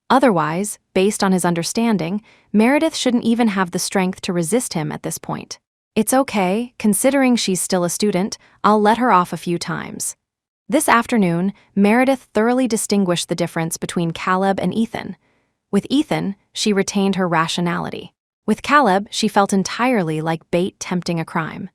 Otherwise, based on his understanding, Meredith shouldn't even have the strength to resist him at this point. "It's okay, considering she's still a student, I'll let her off a few times." This afternoon, Meredith thoroughly distinguished the difference between Caleb and Ethan. With Ethan, she retained her rationality. With Caleb, she felt entirely like bait tempting a crime.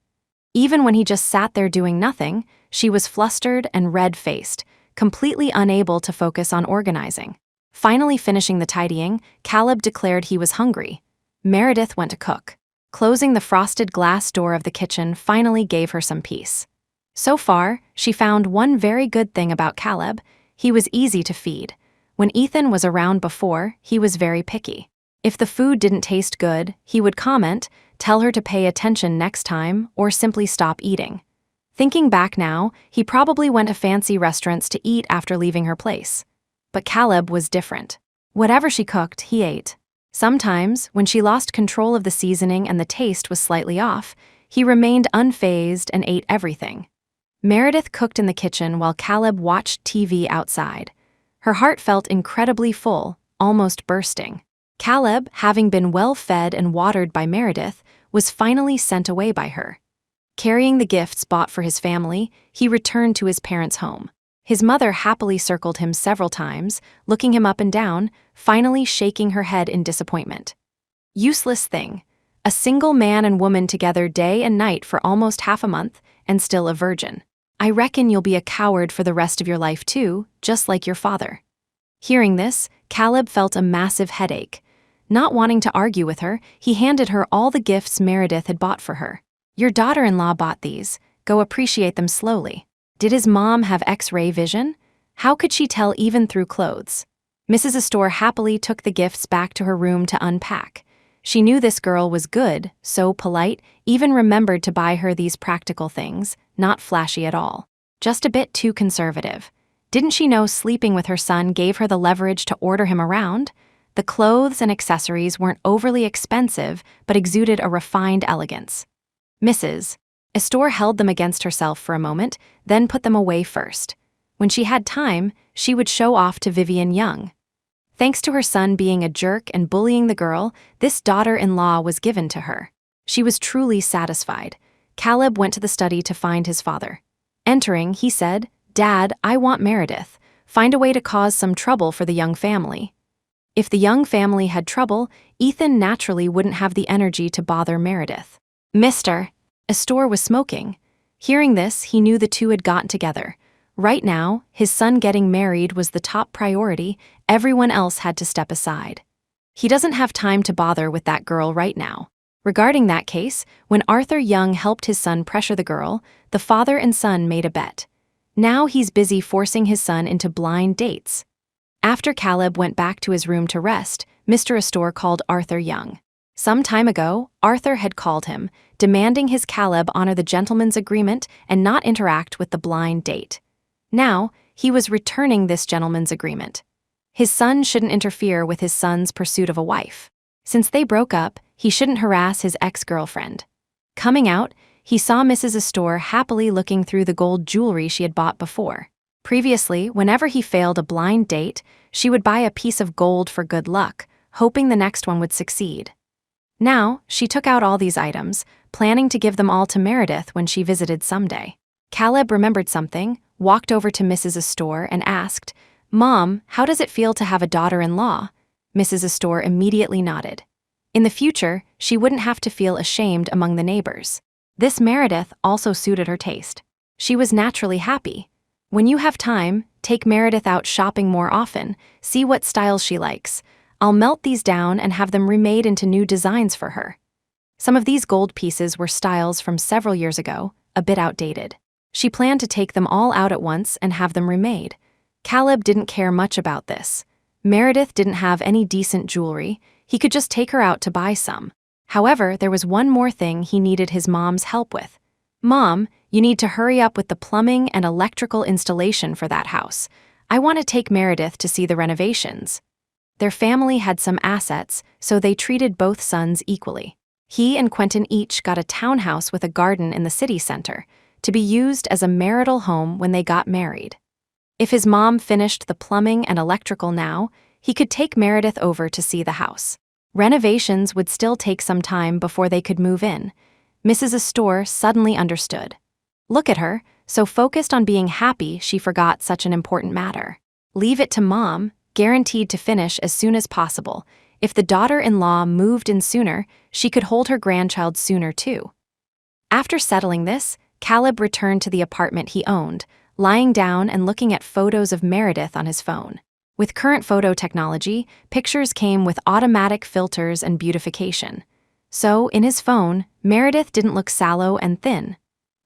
Even when he just sat there doing nothing, she was flustered and red-faced, completely unable to focus on organizing. Finally finishing the tidying, Caleb declared he was hungry. Meredith went to cook. Closing the frosted glass door of the kitchen finally gave her some peace. So far, she found one very good thing about Caleb: he was easy to feed. When Ethan was around before, he was very picky. If the food didn't taste good, he would comment, tell her to pay attention next time, or simply stop eating. Thinking back now, he probably went to fancy restaurants to eat after leaving her place. But Caleb was different. Whatever she cooked, he ate. Sometimes, when she lost control of the seasoning and the taste was slightly off, he remained unfazed and ate everything. Meredith cooked in the kitchen while Caleb watched TV outside. Her heart felt incredibly full, almost bursting. Caleb, having been well-fed and watered by Meredith, was finally sent away by her. Carrying the gifts bought for his family, he returned to his parents' home. His mother happily circled him several times, looking him up and down, finally shaking her head in disappointment. Useless thing. A single man and woman together day and night for almost half a month, and still a virgin. I reckon you'll be a coward for the rest of your life too, just like your father. Hearing this, Caleb felt a massive headache. Not wanting to argue with her, he handed her all the gifts Meredith had bought for her. Your daughter-in-law bought these. Go appreciate them slowly. Did his mom have X-ray vision? How could she tell even through clothes? Mrs. Astor happily took the gifts back to her room to unpack. She knew this girl was good, so polite, even remembered to buy her these practical things, not flashy at all. Just a bit too conservative. Didn't she know sleeping with her son gave her the leverage to order him around? The clothes and accessories weren't overly expensive, but exuded a refined elegance. Mrs. Astor held them against herself for a moment, then put them away first. When she had time, she would show off to Vivian Young. Thanks to her son being a jerk and bullying the girl, this daughter-in-law was given to her. She was truly satisfied. Caleb went to the study to find his father. Entering, he said, "Dad, I want Meredith. Find a way to cause some trouble for the Young family." If the Young family had trouble, Ethan naturally wouldn't have the energy to bother Meredith. Mr. Astor was smoking. Hearing this, he knew the two had gotten together. Right now, his son getting married was the top priority. Everyone else had to step aside. He doesn't have time to bother with that girl right now. Regarding that case, when Arthur Young helped his son pressure the girl, the father and son made a bet. Now he's busy forcing his son into blind dates. After Caleb went back to his room to rest, Mr. Astor called Arthur Young. Some time ago, Arthur had called him, demanding his Caleb honor the gentleman's agreement and not interact with the blind date. Now, he was returning this gentleman's agreement. His son shouldn't interfere with his son's pursuit of a wife. Since they broke up, he shouldn't harass his ex-girlfriend. Coming out, he saw Mrs. Astor happily looking through the gold jewelry she had bought before. Previously, whenever he failed a blind date, she would buy a piece of gold for good luck, hoping the next one would succeed. Now, she took out all these items, planning to give them all to Meredith when she visited someday. Caleb remembered something, walked over to Mrs. Astor and asked, "Mom, how does it feel to have a daughter-in-law?" Mrs. Astor immediately nodded. In the future, she wouldn't have to feel ashamed among the neighbors. This Meredith also suited her taste. She was naturally happy. When you have time, take Meredith out shopping more often, see what styles she likes. I'll melt these down and have them remade into new designs for her. Some of these gold pieces were styles from several years ago, a bit outdated. She planned to take them all out at once and have them remade. Caleb didn't care much about this. Meredith didn't have any decent jewelry. He could just take her out to buy some. However, there was one more thing he needed his mom's help with. "Mom, you need to hurry up with the plumbing and electrical installation for that house. I want to take Meredith to see the renovations." Their family had some assets, so they treated both sons equally. He and Quentin each got a townhouse with a garden in the city center, to be used as a marital home when they got married. If his mom finished the plumbing and electrical now, he could take Meredith over to see the house. Renovations would still take some time before they could move in. Mrs. Astor suddenly understood. Look at her, so focused on being happy she forgot such an important matter. Leave it to Mom, guaranteed to finish as soon as possible. If the daughter-in-law moved in sooner, she could hold her grandchild sooner too. After settling this, Caleb returned to the apartment he owned, lying down and looking at photos of Meredith on his phone. With current photo technology, pictures came with automatic filters and beautification. So, in his phone, Meredith didn't look sallow and thin.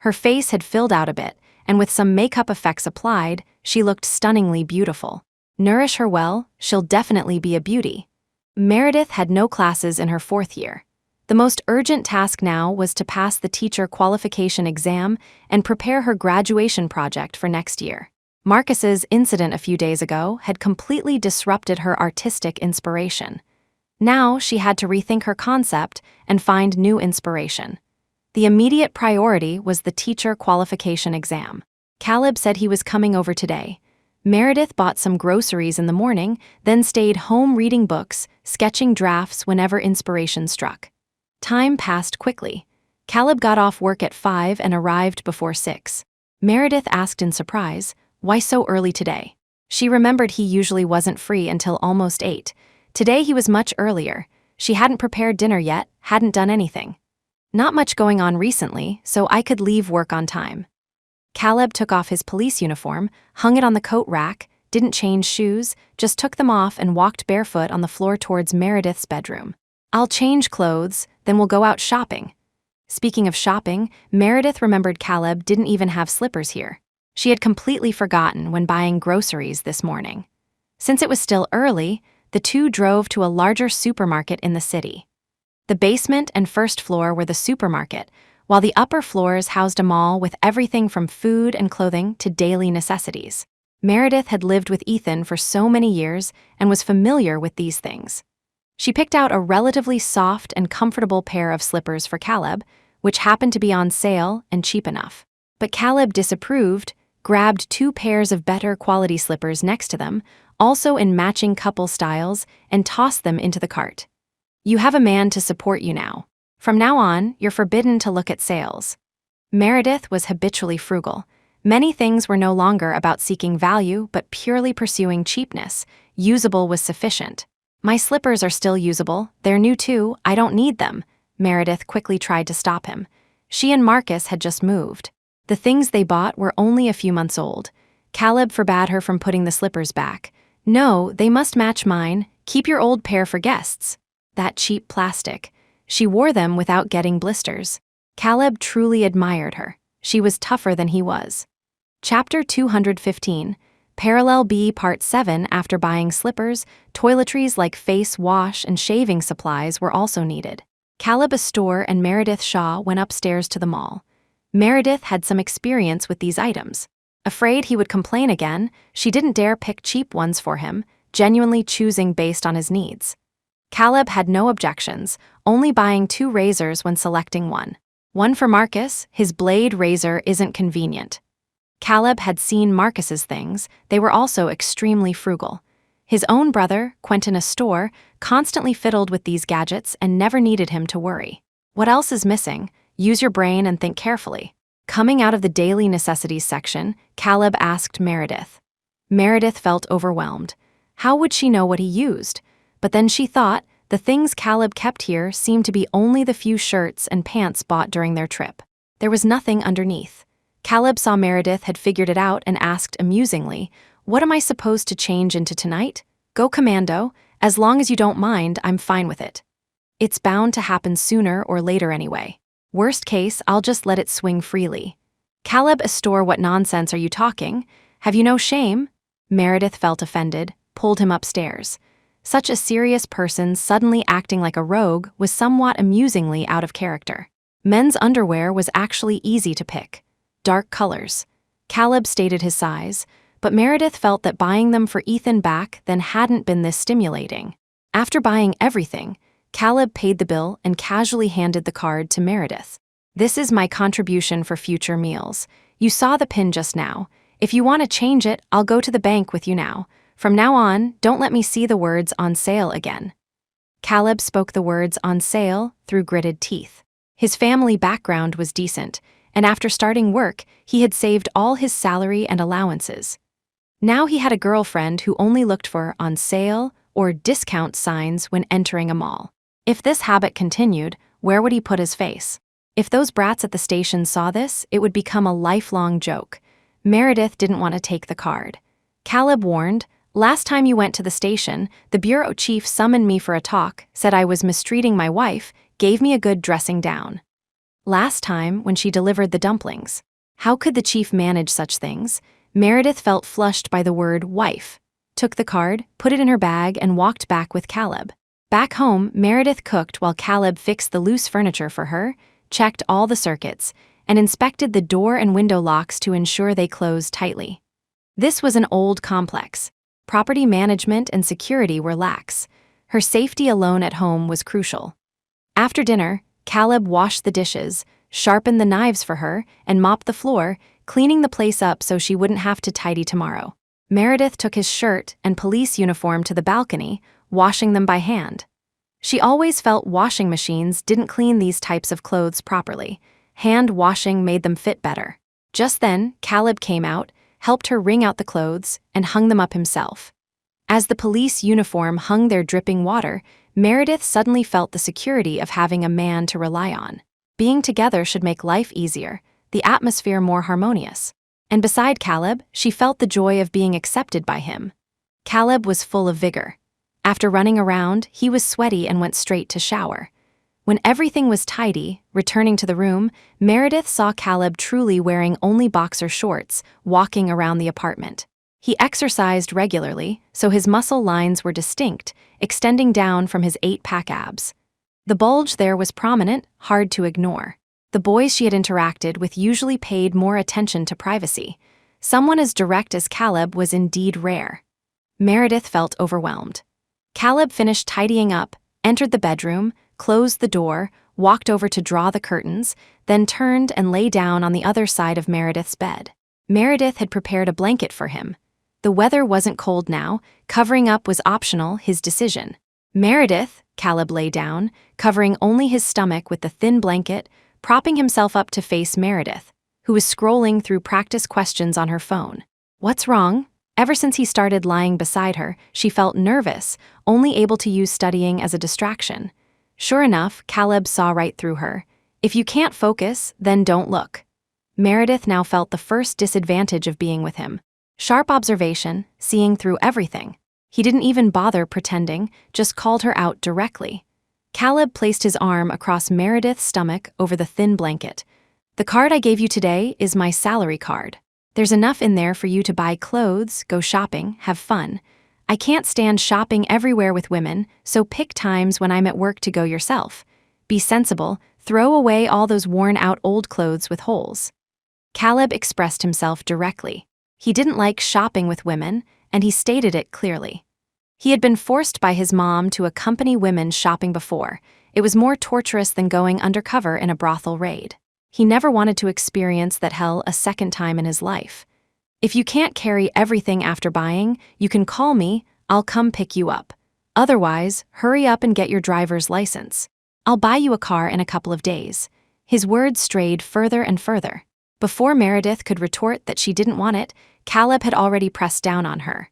Her face had filled out a bit, and with some makeup effects applied, she looked stunningly beautiful. Nourish her well, she'll definitely be a beauty. Meredith had no classes in her 4th year. The most urgent task now was to pass the teacher qualification exam and prepare her graduation project for next year. Marcus's incident a few days ago had completely disrupted her artistic inspiration. Now she had to rethink her concept and find new inspiration. The immediate priority was the teacher qualification exam. Caleb said he was coming over today. Meredith bought some groceries in the morning, then stayed home reading books, sketching drafts whenever inspiration struck. Time passed quickly. Caleb got off work at 5 and arrived before 6. Meredith asked in surprise, "Why so early today?" She remembered he usually wasn't free until almost 8. Today he was much earlier. She hadn't prepared dinner yet, hadn't done anything. "Not much going on recently, so I could leave work on time." Caleb took off his police uniform, hung it on the coat rack, didn't change shoes, just took them off and walked barefoot on the floor towards Meredith's bedroom. "I'll change clothes, then we'll go out shopping." Speaking of shopping, Meredith remembered Caleb didn't even have slippers here. She had completely forgotten when buying groceries this morning. Since it was still early, the two drove to a larger supermarket in the city. The basement and first floor were the supermarket, while the upper floors housed a mall with everything from food and clothing to daily necessities. Meredith had lived with Ethan for so many years and was familiar with these things. She picked out a relatively soft and comfortable pair of slippers for Caleb, which happened to be on sale and cheap enough. But Caleb disapproved, grabbed 2 pairs of better quality slippers next to them, also in matching couple styles, and tossed them into the cart. "You have a man to support you now. From now on, you're forbidden to look at sales." Meredith was habitually frugal. Many things were no longer about seeking value but purely pursuing cheapness. Usable was sufficient. "My slippers are still usable, they're new too, I don't need them." Meredith quickly tried to stop him. She and Marcus had just moved. The things they bought were only a few months old. Caleb forbade her from putting the slippers back. "No, they must match mine. Keep your old pair for guests." That cheap plastic. She wore them without getting blisters. Caleb truly admired her. She was tougher than he was. Chapter 215, Parallel B Part 7. After buying slippers, toiletries like face wash and shaving supplies were also needed. Caleb Astor and Meredith Shaw went upstairs to the mall. Meredith had some experience with these items. Afraid he would complain again, she didn't dare pick cheap ones for him, genuinely choosing based on his needs. Caleb had no objections, only buying 2 razors when selecting one. One for Marcus, his blade razor isn't convenient. Caleb had seen Marcus's things, they were also extremely frugal. His own brother, Quentin Astor, constantly fiddled with these gadgets and never needed him to worry. What else is missing? Use your brain and think carefully. Coming out of the daily necessities section, Caleb asked Meredith. Meredith felt overwhelmed. How would she know what he used? But then she thought, the things Caleb kept here seemed to be only the few shirts and pants bought during their trip. There was nothing underneath. Caleb saw Meredith had figured it out and asked amusingly, "What am I supposed to change into tonight? Go commando. As long as you don't mind, I'm fine with it. It's bound to happen sooner or later anyway. Worst case, I'll just let it swing freely." Caleb Astor, what nonsense are you talking? Have you no shame? Meredith felt offended, pulled him upstairs. Such a serious person suddenly acting like a rogue was somewhat amusingly out of character. Men's underwear was actually easy to pick. Dark colors. Caleb stated his size, but Meredith felt that buying them for Ethan back then hadn't been this stimulating. After buying everything, Caleb paid the bill and casually handed the card to Meredith. "This is my contribution for future meals. You saw the pin just now. If you want to change it, I'll go to the bank with you now. From now on, don't let me see the words 'on sale' again." Caleb spoke the words "on sale" through gritted teeth. His family background was decent, and after starting work, he had saved all his salary and allowances. Now he had a girlfriend who only looked for "on sale" or discount signs when entering a mall. If this habit continued, where would he put his face? If those brats at the station saw this, it would become a lifelong joke. Meredith didn't want to take the card. Caleb warned, "Last time you went to the station, the bureau chief summoned me for a talk, said I was mistreating my wife, gave me a good dressing down." Last time, when she delivered the dumplings. How could the chief manage such things? Meredith felt flushed by the word "wife," took the card, put it in her bag, and walked back with Caleb. Back home, Meredith cooked while Caleb fixed the loose furniture for her, checked all the circuits, and inspected the door and window locks to ensure they closed tightly. This was an old complex. Property management and security were lax. Her safety alone at home was crucial. After dinner, Caleb washed the dishes, sharpened the knives for her, and mopped the floor, cleaning the place up so she wouldn't have to tidy tomorrow. Meredith took his shirt and police uniform to the balcony, washing them by hand. She always felt washing machines didn't clean these types of clothes properly. Hand washing made them fit better. Just then, Caleb came out, helped her wring out the clothes, and hung them up himself. As the police uniform hung there dripping water, Meredith suddenly felt the security of having a man to rely on. Being together should make life easier, the atmosphere more harmonious. And beside Caleb, she felt the joy of being accepted by him. Caleb was full of vigor. After running around, he was sweaty and went straight to shower. When everything was tidy, returning to the room, Meredith saw Caleb truly wearing only boxer shorts, walking around the apartment. He exercised regularly, so his muscle lines were distinct, extending down from his 8-pack abs. The bulge there was prominent, hard to ignore. The boys she had interacted with usually paid more attention to privacy. Someone as direct as Caleb was indeed rare. Meredith felt overwhelmed. Caleb finished tidying up, entered the bedroom, closed the door, walked over to draw the curtains, then turned and lay down on the other side of Meredith's bed. Meredith had prepared a blanket for him. The weather wasn't cold now, covering up was optional, his decision. "Meredith," Caleb lay down, covering only his stomach with the thin blanket, propping himself up to face Meredith, who was scrolling through practice questions on her phone. "What's wrong?" Ever since he started lying beside her, she felt nervous, only able to use studying as a distraction. Sure enough, Caleb saw right through her. "If you can't focus, then don't look." Meredith now felt the first disadvantage of being with him. Sharp observation, seeing through everything. He didn't even bother pretending, just called her out directly. Caleb placed his arm across Meredith's stomach over the thin blanket. "The card I gave you today is my salary card. There's enough in there for you to buy clothes, go shopping, have fun. I can't stand shopping everywhere with women, so pick times when I'm at work to go yourself. Be sensible, throw away all those worn-out old clothes with holes." Caleb expressed himself directly. He didn't like shopping with women, and he stated it clearly. He had been forced by his mom to accompany women shopping before. It was more torturous than going undercover in a brothel raid. He never wanted to experience that hell a second time in his life. If you can't carry everything after buying, you can call me, I'll come pick you up. Otherwise, hurry up and get your driver's license. I'll buy you a car in a couple of days. His words strayed further and further. Before Meredith could retort that she didn't want it, Caleb had already pressed down on her.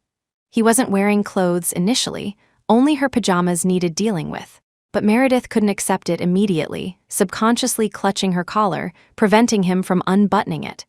He wasn't wearing clothes initially, only her pajamas needed dealing with. But Meredith couldn't accept it immediately, subconsciously clutching her collar, preventing him from unbuttoning it.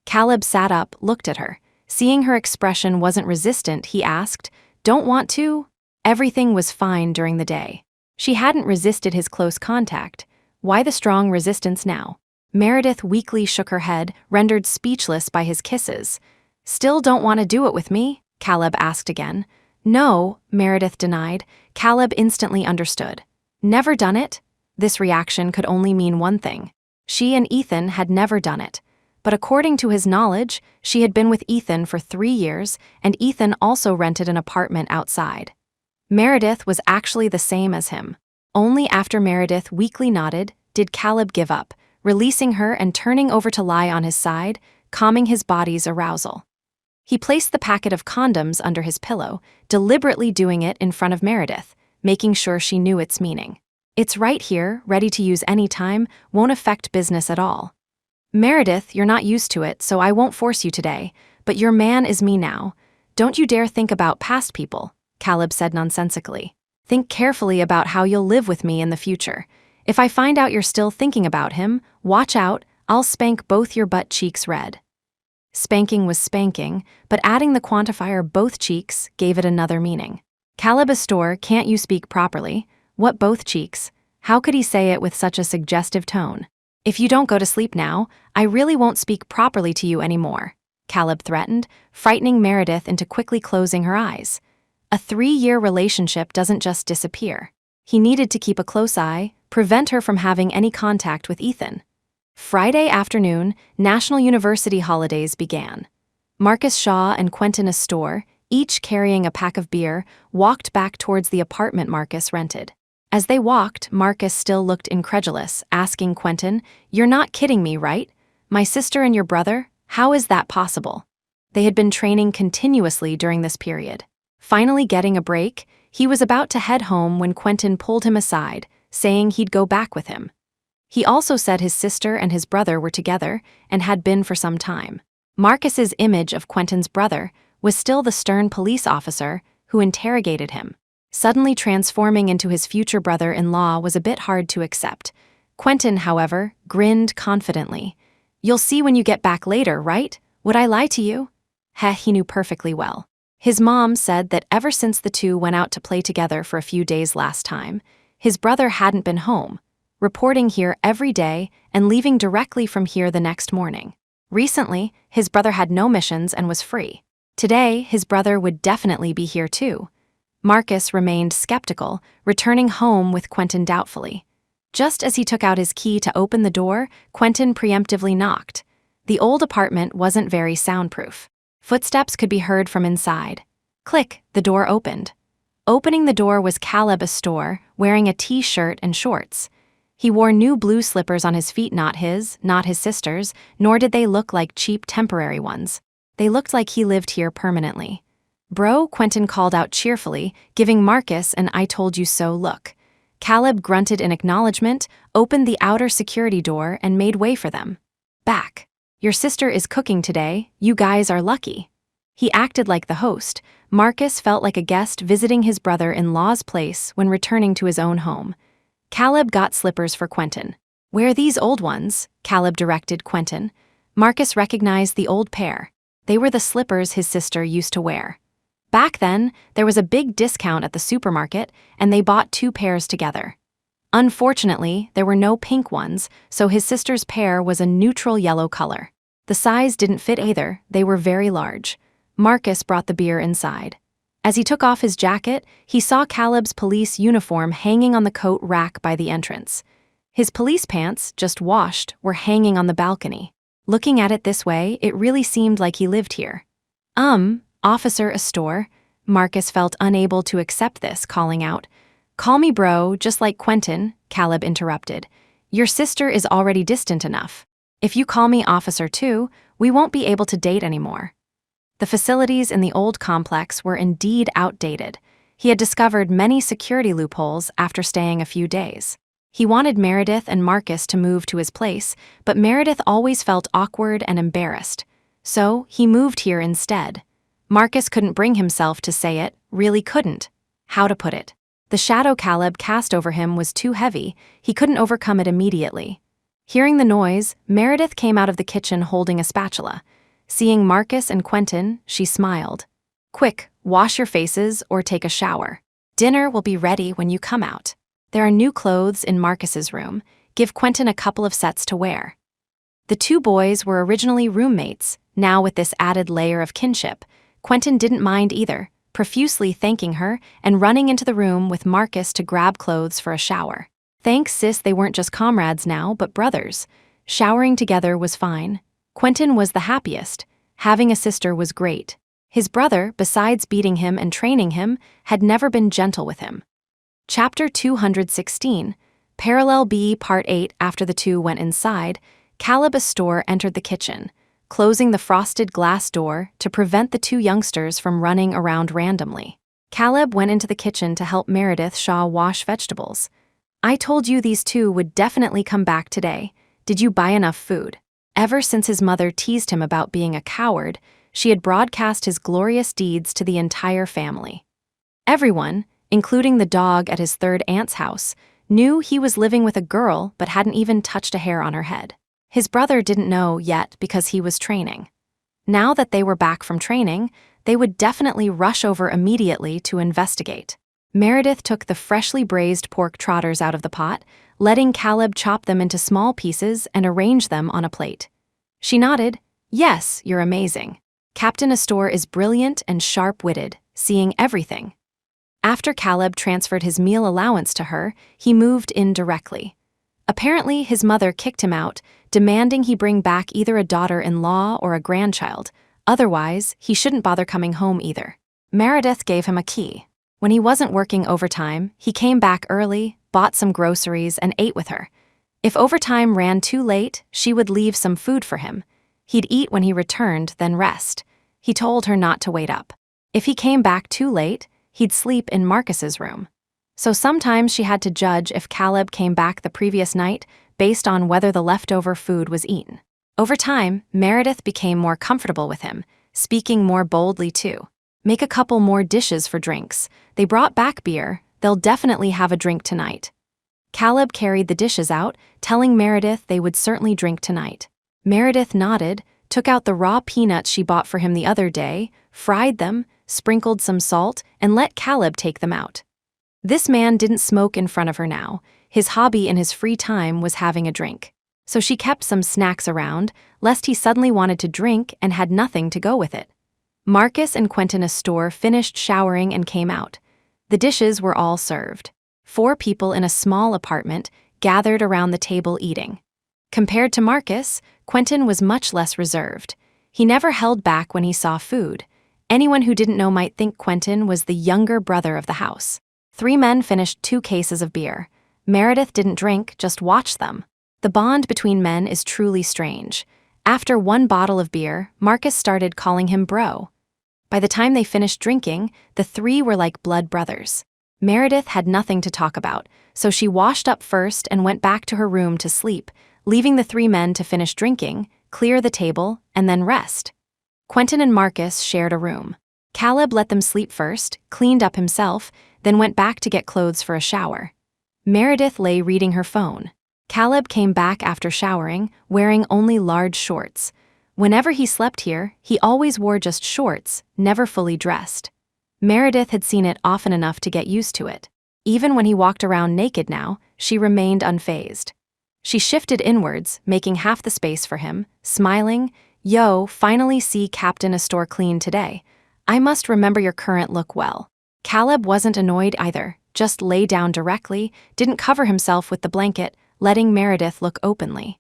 Caleb sat up, looked at her. Seeing her expression wasn't resistant, he asked, "Don't want to?" Everything was fine during the day. She hadn't resisted his close contact. Why the strong resistance now? Meredith weakly shook her head, rendered speechless by his kisses. "Still don't want to do it with me?" Caleb asked again. "No," Meredith denied. Caleb instantly understood. Never done it? This reaction could only mean one thing. She and Ethan had never done it. But according to his knowledge, she had been with Ethan for 3 years, and Ethan also rented an apartment outside. Meredith was actually the same as him. Only after Meredith weakly nodded did Caleb give up, releasing her and turning over to lie on his side, calming his body's arousal. He placed the packet of condoms under his pillow, deliberately doing it in front of Meredith, making sure she knew its meaning. "It's right here, ready to use any time, won't affect business at all." "Meredith, you're not used to it, so I won't force you today, but your man is me now. Don't you dare think about past people," Caleb said nonsensically. "Think carefully about how you'll live with me in the future. If I find out you're still thinking about him, watch out, I'll spank both your butt cheeks red." Spanking was spanking, but adding the quantifier both cheeks gave it another meaning. "Caleb Astor, can't you speak properly? What both cheeks?" How could he say it with such a suggestive tone? "If you don't go to sleep now, I really won't speak properly to you anymore," Caleb threatened, frightening Meredith into quickly closing her eyes. A 3-year relationship doesn't just disappear. He needed to keep a close eye, prevent her from having any contact with Ethan. Friday afternoon, National University holidays began. Marcus Shaw and Quentin Astor, each carrying a pack of beer, walked back towards the apartment Marcus rented. As they walked, Marcus still looked incredulous, asking Quentin, "You're not kidding me, right? My sister and your brother? How is that possible?" They had been training continuously during this period. Finally getting a break, he was about to head home when Quentin pulled him aside, saying he'd go back with him. He also said his sister and his brother were together and had been for some time. Marcus's image of Quentin's brother was still the stern police officer who interrogated him. Suddenly transforming into his future brother-in-law was a bit hard to accept. Quentin, however, grinned confidently. "You'll see when you get back later, right? Would I lie to you?" He knew perfectly well. His mom said that ever since the two went out to play together for a few days last time, his brother hadn't been home, reporting here every day and leaving directly from here the next morning. Recently, his brother had no missions and was free. Today, his brother would definitely be here too. Marcus remained skeptical, returning home with Quentin doubtfully. Just as he took out his key to open the door, Quentin preemptively knocked. The old apartment wasn't very soundproof. Footsteps could be heard from inside. Click, the door opened. Opening the door was Caleb Astor, wearing a t-shirt and shorts. He wore new blue slippers on his feet, not his sister's, nor did they look like cheap temporary ones. They looked like he lived here permanently. "Bro," Quentin called out cheerfully, giving Marcus an "I told you so" look. Caleb grunted in acknowledgement, opened the outer security door, and made way for them. "Back. Your sister is cooking today, you guys are lucky." He acted like the host. Marcus felt like a guest visiting his brother-in-law's place when returning to his own home. Caleb got slippers for Quentin. "Wear these old ones," Caleb directed Quentin. Marcus recognized the old pair. They were the slippers his sister used to wear. Back then, there was a big discount at the supermarket, and they bought 2 pairs together. Unfortunately, there were no pink ones, so his sister's pair was a neutral yellow color. The size didn't fit either, they were very large. Marcus brought the beer inside. As he took off his jacket, he saw Caleb's police uniform hanging on the coat rack by the entrance. His police pants, just washed, were hanging on the balcony. Looking at it this way, it really seemed like he lived here. Officer Astor," Marcus felt unable to accept this, calling out, "Call me bro, just like Quentin," Caleb interrupted. "Your sister is already distant enough. If you call me officer too, we won't be able to date anymore." The facilities in the old complex were indeed outdated. He had discovered many security loopholes after staying a few days. He wanted Meredith and Marcus to move to his place, but Meredith always felt awkward and embarrassed. So he moved here instead. Marcus couldn't bring himself to say it, really couldn't. How to put it? The shadow Caleb cast over him was too heavy, he couldn't overcome it immediately. Hearing the noise, Meredith came out of the kitchen holding a spatula. Seeing Marcus and Quentin, she smiled. "Quick, wash your faces or take a shower. Dinner will be ready when you come out. There are new clothes in Marcus's room. Give Quentin a couple of sets to wear." The two boys were originally roommates. Now with this added layer of kinship, Quentin didn't mind either, profusely thanking her and running into the room with Marcus to grab clothes for a shower. Thanks sis, they weren't just comrades now, but brothers. Showering together was fine. Quentin was the happiest. Having a sister was great. His brother, besides beating him and training him, had never been gentle with him. Chapter 216, Parallel B, Part 8. After the two went inside, Caleb Astor entered the kitchen, closing the frosted glass door to prevent the two youngsters from running around randomly. Caleb went into the kitchen to help Meredith Shaw wash vegetables. "I told you these two would definitely come back today. Did you buy enough food?" Ever since his mother teased him about being a coward, she had broadcast his glorious deeds to the entire family. Everyone, including the dog at his third aunt's house, knew he was living with a girl but hadn't even touched a hair on her head. His brother didn't know yet because he was training. Now that they were back from training, they would definitely rush over immediately to investigate. Meredith took the freshly braised pork trotters out of the pot, letting Caleb chop them into small pieces and arrange them on a plate. She nodded. "Yes, you're amazing. Captain Astor is brilliant and sharp-witted, seeing everything." After Caleb transferred his meal allowance to her, he moved in directly. Apparently, his mother kicked him out, demanding he bring back either a daughter-in-law or a grandchild. Otherwise, he shouldn't bother coming home either. Meredith gave him a key. When he wasn't working overtime, he came back early, bought some groceries, and ate with her. If overtime ran too late, she would leave some food for him. He'd eat when he returned, then rest. He told her not to wait up. If he came back too late, he'd sleep in Marcus's room. So sometimes she had to judge if Caleb came back the previous night based on whether the leftover food was eaten. Over time, Meredith became more comfortable with him, speaking more boldly too. "Make a couple more dishes for drinks. They brought back beer. They'll definitely have a drink tonight." Caleb carried the dishes out, telling Meredith they would certainly drink tonight. Meredith nodded, took out the raw peanuts she bought for him the other day, fried them, sprinkled some salt, and let Caleb take them out. This man didn't smoke in front of her now. His hobby in his free time was having a drink. So she kept some snacks around, lest he suddenly wanted to drink and had nothing to go with it. Marcus and Quentin Astor finished showering and came out. The dishes were all served. 4 people in a small apartment gathered around the table eating. Compared to Marcus, Quentin was much less reserved. He never held back when he saw food. Anyone who didn't know might think Quentin was the younger brother of the house. 3 men finished 2 cases of beer. Meredith didn't drink, just watched them. The bond between men is truly strange. After 1 bottle of beer, Marcus started calling him bro. By the time they finished drinking, the 3 were like blood brothers. Meredith had nothing to talk about, so she washed up first and went back to her room to sleep, leaving the 3 men to finish drinking, clear the table, and then rest. Quentin and Marcus shared a room. Caleb let them sleep first, cleaned up himself, then went back to get clothes for a shower. Meredith lay reading her phone. Caleb came back after showering, wearing only large shorts. Whenever he slept here, he always wore just shorts, never fully dressed. Meredith had seen it often enough to get used to it. Even when he walked around naked now, she remained unfazed. She shifted inwards, making half the space for him, smiling, "Yo, finally see Captain Astor clean today. I must remember your current look well." Caleb wasn't annoyed either, just lay down directly, didn't cover himself with the blanket, letting Meredith look openly.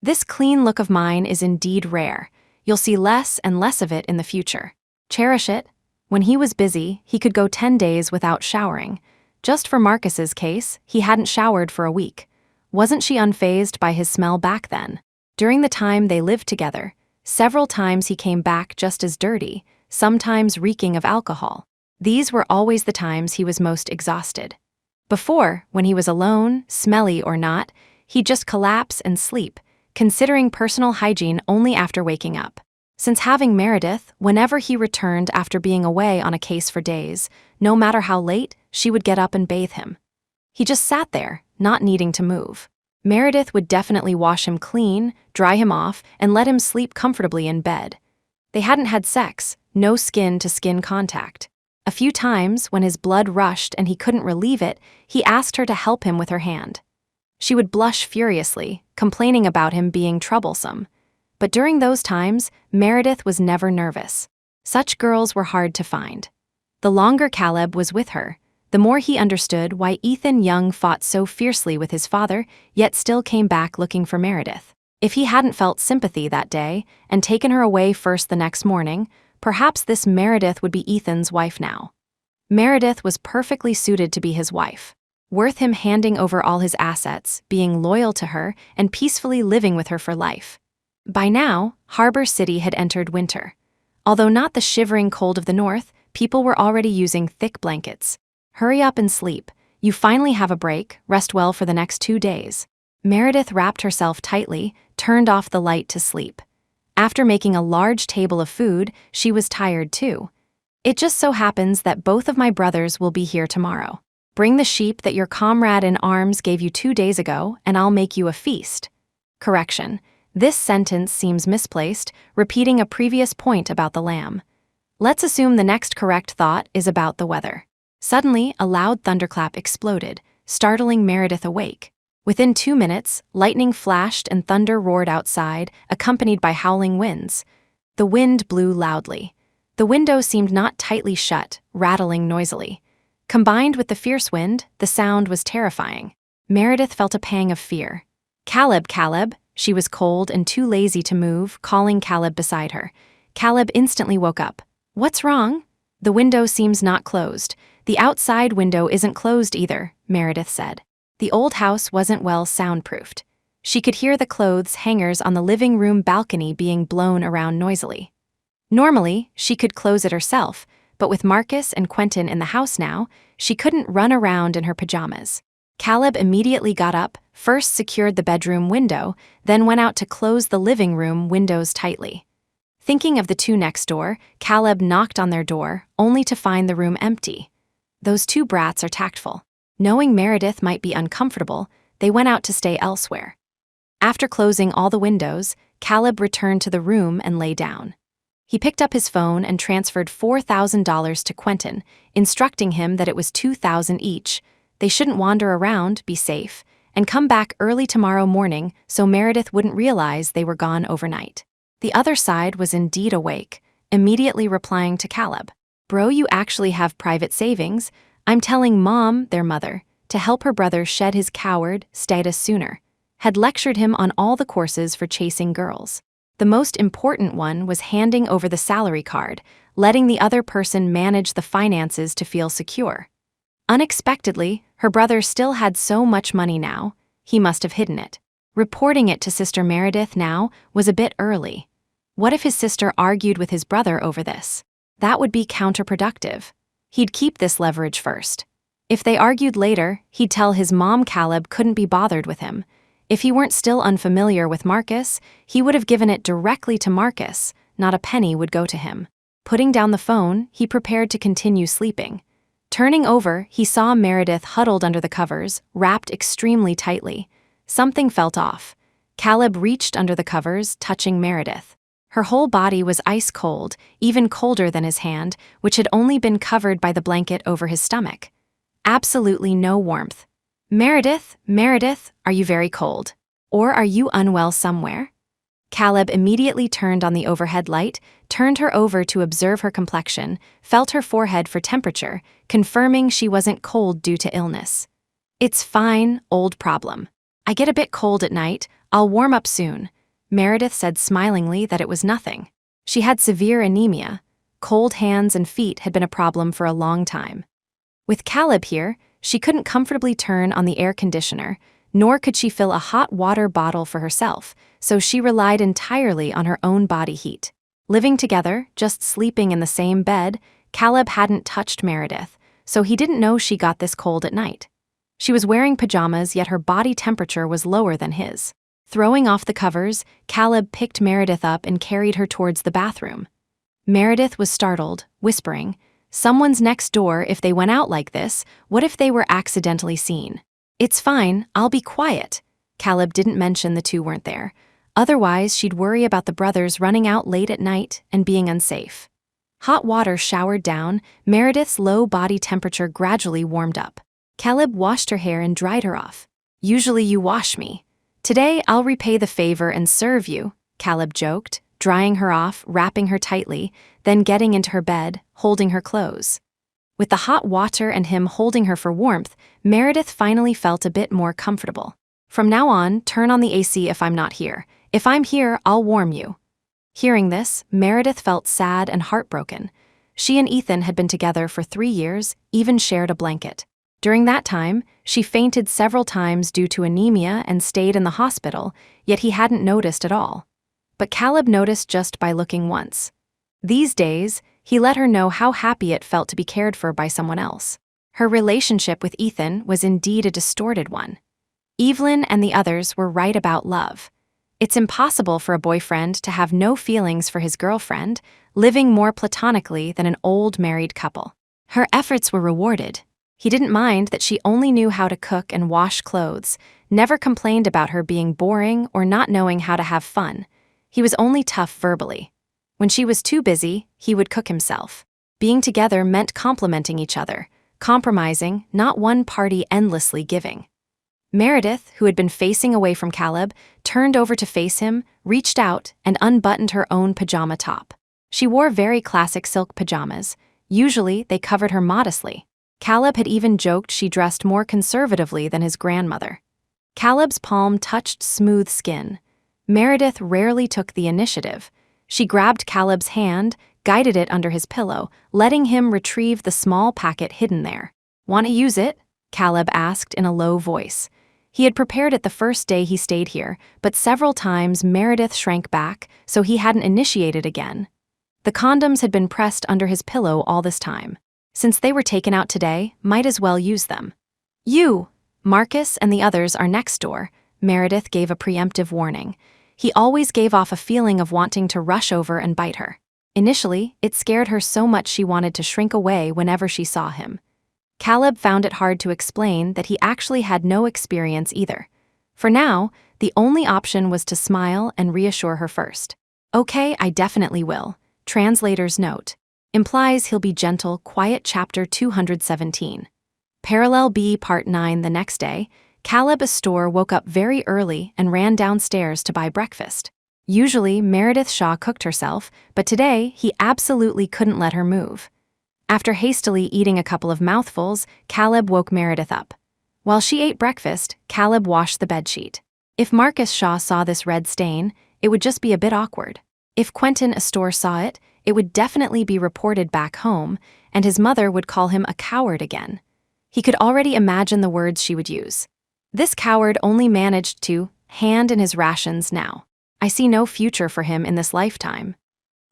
"This clean look of mine is indeed rare. You'll see less and less of it in the future. Cherish it." When he was busy, he could go 10 days without showering. Just for Marcus's case, he hadn't showered for a week. Wasn't she unfazed by his smell back then? During the time they lived together, several times he came back just as dirty, sometimes reeking of alcohol. These were always the times he was most exhausted. Before, when he was alone, smelly or not, he'd just collapse and sleep, considering personal hygiene only after waking up. Since having Meredith, whenever he returned after being away on a case for days, no matter how late, she would get up and bathe him. He just sat there, not needing to move. Meredith would definitely wash him clean, dry him off, and let him sleep comfortably in bed. They hadn't had sex, no skin-to-skin contact. A few times, when his blood rushed and he couldn't relieve it, he asked her to help him with her hand. She would blush furiously, complaining about him being troublesome. But during those times, Meredith was never nervous. Such girls were hard to find. The longer Caleb was with her, the more he understood why Ethan Young fought so fiercely with his father, yet still came back looking for Meredith. If he hadn't felt sympathy that day and taken her away first the next morning, perhaps this Meredith would be Ethan's wife now. Meredith was perfectly suited to be his wife, worth him handing over all his assets, being loyal to her, and peacefully living with her for life. By now, Harbor City had entered winter. Although not the shivering cold of the north, people were already using thick blankets. Hurry up and sleep. You finally have a break, rest well for the next 2 days. Meredith wrapped herself tightly, turned off the light to sleep. After making a large table of food, she was tired too. It just so happens that both of my brothers will be here tomorrow. Bring the sheep that your comrade in arms gave you 2 days ago, and I'll make you a feast. Correction. This sentence seems misplaced, repeating a previous point about the lamb. Let's assume the next correct thought is about the weather. Suddenly, a loud thunderclap exploded, startling Meredith awake. Within 2 minutes, lightning flashed and thunder roared outside, accompanied by howling winds. The wind blew loudly. The window seemed not tightly shut, rattling noisily. Combined with the fierce wind, the sound was terrifying. Meredith felt a pang of fear. Caleb. She was cold and too lazy to move, calling Caleb beside her. Caleb instantly woke up. What's wrong? The window seems not closed. The outside window isn't closed either, Meredith said. The old house wasn't well soundproofed. She could hear the clothes hangers on the living room balcony being blown around noisily. Normally, she could close it herself, but with Marcus and Quentin in the house now, she couldn't run around in her pajamas. Caleb immediately got up, first secured the bedroom window, then went out to close the living room windows tightly. Thinking of the two next door, Caleb knocked on their door, only to find the room empty. Those two brats are tactful. Knowing Meredith might be uncomfortable, they went out to stay elsewhere. After closing all the windows, Caleb returned to the room and lay down. He picked up his phone and transferred $4,000 to Quentin, instructing him that it was $2,000 each. They shouldn't wander around, be safe, and come back early tomorrow morning so Meredith wouldn't realize they were gone overnight. The other side was indeed awake, immediately replying to Caleb. Bro, you actually have private savings. I'm telling Mom, their mother, to help her brother shed his coward status sooner. Had lectured him on all the courses for chasing girls. The most important one was handing over the salary card, letting the other person manage the finances to feel secure. Unexpectedly, her brother still had so much money now, he must have hidden it. Reporting it to Sister Meredith now was a bit early. What if his sister argued with his brother over this? That would be counterproductive. He'd keep this leverage first. If they argued later, he'd tell his mom Caleb couldn't be bothered with him. If he weren't still unfamiliar with Marcus, he would have given it directly to Marcus, not a penny would go to him. Putting down the phone, he prepared to continue sleeping. Turning over, he saw Meredith huddled under the covers, wrapped extremely tightly. Something felt off. Caleb reached under the covers, touching Meredith. Her whole body was ice cold, even colder than his hand, which had only been covered by the blanket over his stomach. Absolutely no warmth. Meredith, are you very cold? Or are you unwell somewhere? Caleb immediately turned on the overhead light, turned her over to observe her complexion, felt her forehead for temperature, confirming she wasn't cold due to illness. It's fine, old problem. I get a bit cold at night, I'll warm up soon. Meredith said smilingly that it was nothing. She had severe anemia. Cold hands and feet had been a problem for a long time. With Caleb here, she couldn't comfortably turn on the air conditioner, nor could she fill a hot water bottle for herself, so she relied entirely on her own body heat. Living together, just sleeping in the same bed, Caleb hadn't touched Meredith, so he didn't know she got this cold at night. She was wearing pajamas, yet her body temperature was lower than his. Throwing off the covers, Caleb picked Meredith up and carried her towards the bathroom. Meredith was startled, whispering, "Someone's next door. If they went out like this, what if they were accidentally seen?" "It's fine, I'll be quiet." Caleb didn't mention the two weren't there. Otherwise, she'd worry about the brothers running out late at night and being unsafe. Hot water showered down, Meredith's low body temperature gradually warmed up. Caleb washed her hair and dried her off. "Usually you wash me. Today I'll repay the favor and serve you," Caleb joked, drying her off, wrapping her tightly, then getting into her bed, holding her close. With the hot water and him holding her for warmth, Meredith finally felt a bit more comfortable. "From now on, turn on the AC if I'm not here. If I'm here, I'll warm you." Hearing this, Meredith felt sad and heartbroken. She and Ethan had been together for 3 years, even shared a blanket. During that time, she fainted several times due to anemia and stayed in the hospital, yet he hadn't noticed at all. But Caleb noticed just by looking once. These days, he let her know how happy it felt to be cared for by someone else. Her relationship with Ethan was indeed a distorted one. Evelyn and the others were right about love. It's impossible for a boyfriend to have no feelings for his girlfriend, living more platonically than an old married couple. Her efforts were rewarded. He didn't mind that she only knew how to cook and wash clothes, never complained about her being boring or not knowing how to have fun. He was only tough verbally. When she was too busy, he would cook himself. Being together meant complimenting each other, compromising, not one party endlessly giving. Meredith, who had been facing away from Caleb, turned over to face him, reached out, and unbuttoned her own pajama top. She wore very classic silk pajamas. Usually, they covered her modestly. Caleb had even joked she dressed more conservatively than his grandmother. Caleb's palm touched smooth skin. Meredith rarely took the initiative. She grabbed Caleb's hand, guided it under his pillow, letting him retrieve the small packet hidden there. "Want to use it?" Caleb asked in a low voice. He had prepared it the first day he stayed here, but several times Meredith shrank back, so he hadn't initiated again. The condoms had been pressed under his pillow all this time. Since they were taken out today, might as well use them. "You, Marcus and the others are next door," Meredith gave a preemptive warning. He always gave off a feeling of wanting to rush over and bite her. Initially, it scared her so much she wanted to shrink away whenever she saw him. Caleb found it hard to explain that he actually had no experience either. For now, the only option was to smile and reassure her first. "Okay, I definitely will." Translator's note. Implies he'll be gentle, quiet. Chapter 217. Parallel B Part 9. The next day, Caleb Astor woke up very early and ran downstairs to buy breakfast. Usually, Meredith Shaw cooked herself, but today he absolutely couldn't let her move. After hastily eating a couple of mouthfuls, Caleb woke Meredith up. While she ate breakfast, Caleb washed the bedsheet. If Marcus Shaw saw this red stain, it would just be a bit awkward. If Quentin Astor saw it, it would definitely be reported back home, and his mother would call him a coward again. He could already imagine the words she would use. This coward only managed to hand in his rations now. I see no future for him in this lifetime.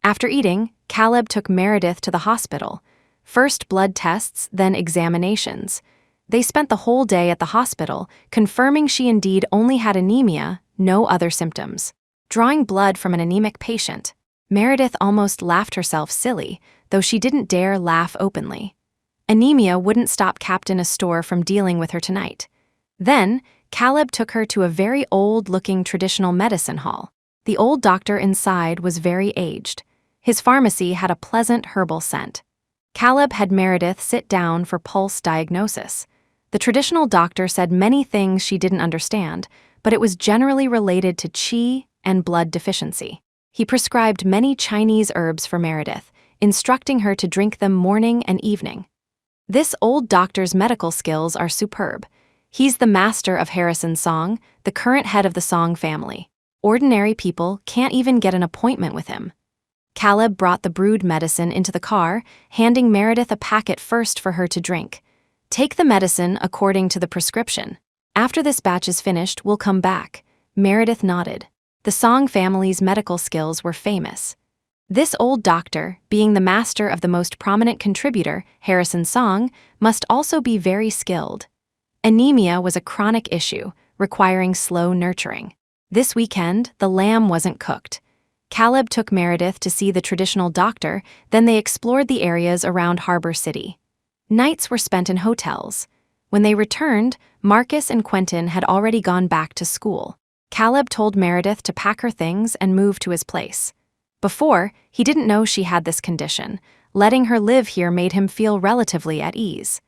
After eating, Caleb took Meredith to the hospital. First blood tests, then examinations. They spent the whole day at the hospital, confirming she indeed only had anemia, no other symptoms. Drawing blood from an anemic patient, Meredith almost laughed herself silly, though she didn't dare laugh openly. Anemia wouldn't stop Captain Astor from dealing with her tonight. Then, Caleb took her to a very old-looking traditional medicine hall. The old doctor inside was very aged. His pharmacy had a pleasant herbal scent. Caleb had Meredith sit down for pulse diagnosis. The traditional doctor said many things she didn't understand, but it was generally related to qi and blood deficiency. He prescribed many Chinese herbs for Meredith, instructing her to drink them morning and evening. This old doctor's medical skills are superb. He's the master of Harrison Song, the current head of the Song family. Ordinary people can't even get an appointment with him. Caleb brought the brewed medicine into the car, handing Meredith a packet first for her to drink. "Take the medicine according to the prescription. After this batch is finished, we'll come back." Meredith nodded. The Song family's medical skills were famous. This old doctor, being the master of the most prominent contributor, Harrison Song, must also be very skilled. Anemia was a chronic issue, requiring slow nurturing. This weekend, the lamb wasn't cooked. Caleb took Meredith to see the traditional doctor, then they explored the areas around Harbor City. Nights were spent in hotels. When they returned, Marcus and Quentin had already gone back to school. Caleb told Meredith to pack her things and move to his place. Before, he didn't know she had this condition. Letting her live here made him feel relatively at ease.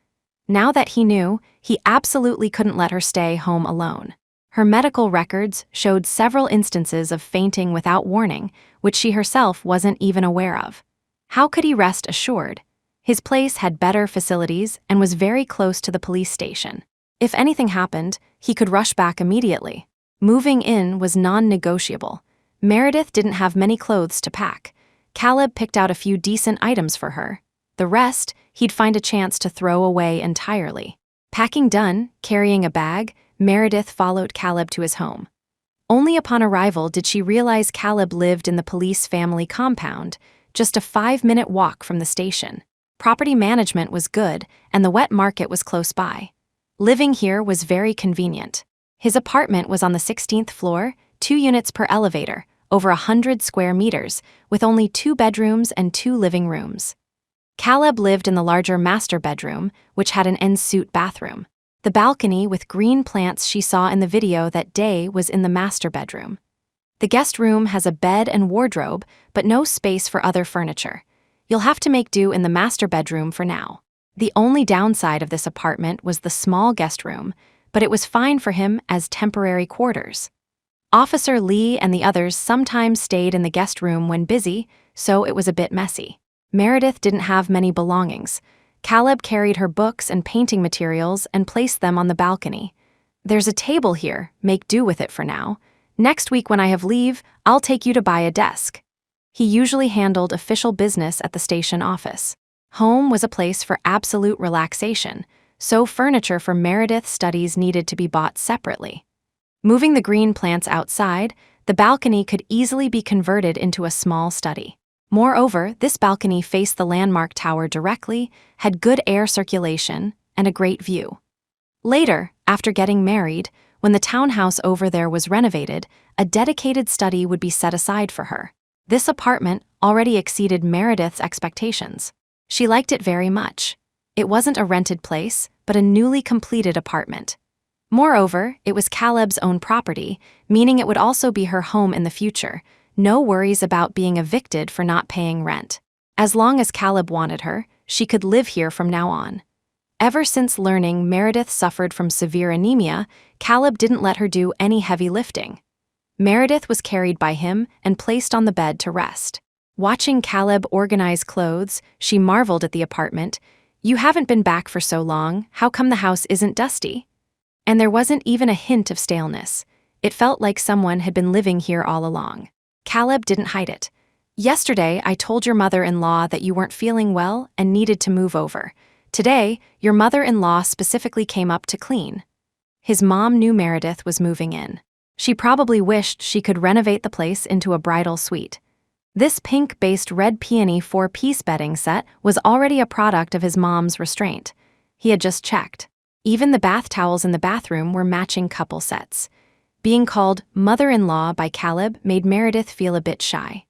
Now that he knew, he absolutely couldn't let her stay home alone. Her medical records showed several instances of fainting without warning, which she herself wasn't even aware of. How could he rest assured? His place had better facilities and was very close to the police station. If anything happened, he could rush back immediately. Moving in was non-negotiable. Meredith didn't have many clothes to pack. Caleb picked out a few decent items for her. The rest, he'd find a chance to throw away entirely. Packing done, carrying a bag, Meredith followed Caleb to his home. Only upon arrival did she realize Caleb lived in the police family compound, just a 5-minute walk from the station. Property management was good, and the wet market was close by. Living here was very convenient. His apartment was on the 16th floor, 2 units per elevator, over 100 square meters, with only 2 bedrooms and 2 living rooms. Caleb lived in the larger master bedroom, which had an en-suite bathroom. The balcony with green plants she saw in the video that day was in the master bedroom. The guest room has a bed and wardrobe, but no space for other furniture. You'll have to make do in the master bedroom for now. The only downside of this apartment was the small guest room, but it was fine for him as temporary quarters. Officer Lee and the others sometimes stayed in the guest room when busy, so it was a bit messy. Meredith didn't have many belongings. Caleb carried her books and painting materials and placed them on the balcony. "There's a table here, make do with it for now. Next week when I have leave, I'll take you to buy a desk." He usually handled official business at the station office. Home was a place for absolute relaxation, so furniture for Meredith's studies needed to be bought separately. Moving the green plants outside, the balcony could easily be converted into a small study. Moreover, this balcony faced the landmark tower directly, had good air circulation, and a great view. Later, after getting married, when the townhouse over there was renovated, a dedicated study would be set aside for her. This apartment already exceeded Meredith's expectations. She liked it very much. It wasn't a rented place, but a newly completed apartment. Moreover, it was Caleb's own property, meaning it would also be her home in the future. No worries about being evicted for not paying rent. As long as Caleb wanted her, she could live here from now on. Ever since learning Meredith suffered from severe anemia, Caleb didn't let her do any heavy lifting. Meredith was carried by him and placed on the bed to rest. Watching Caleb organize clothes, she marveled at the apartment. "You haven't been back for so long, how come the house isn't dusty?" And there wasn't even a hint of staleness. It felt like someone had been living here all along. Caleb didn't hide it. "Yesterday, I told your mother-in-law that you weren't feeling well and needed to move over. Today, your mother-in-law specifically came up to clean." His mom knew Meredith was moving in. She probably wished she could renovate the place into a bridal suite. This pink-based red peony 4-piece bedding set was already a product of his mom's restraint. He had just checked. Even the bath towels in the bathroom were matching couple sets. Being called mother-in-law by Caleb made Meredith feel a bit shy.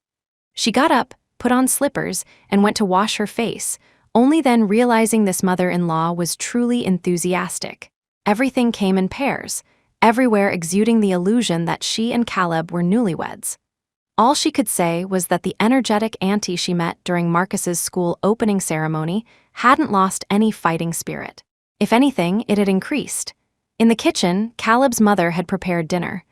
She got up, put on slippers, and went to wash her face, only then realizing this mother-in-law was truly enthusiastic. Everything came in pairs, everywhere exuding the illusion that she and Caleb were newlyweds. All she could say was that the energetic auntie she met during Marcus's school opening ceremony hadn't lost any fighting spirit. If anything, it had increased. In the kitchen, Caleb's mother had prepared dinner.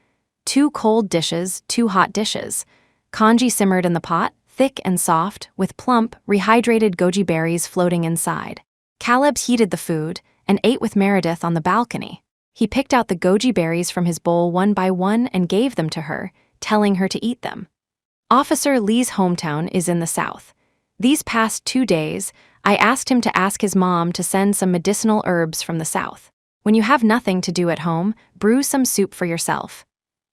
2 cold dishes, 2 hot dishes. Congee simmered in the pot, thick and soft, with plump, rehydrated goji berries floating inside. Caleb heated the food and ate with Meredith on the balcony. He picked out the goji berries from his bowl one by one and gave them to her, telling her to eat them. Officer Lee's hometown is in the south. These past 2 days, I asked him to ask his mom to send some medicinal herbs from the south. When you have nothing to do at home, brew some soup for yourself.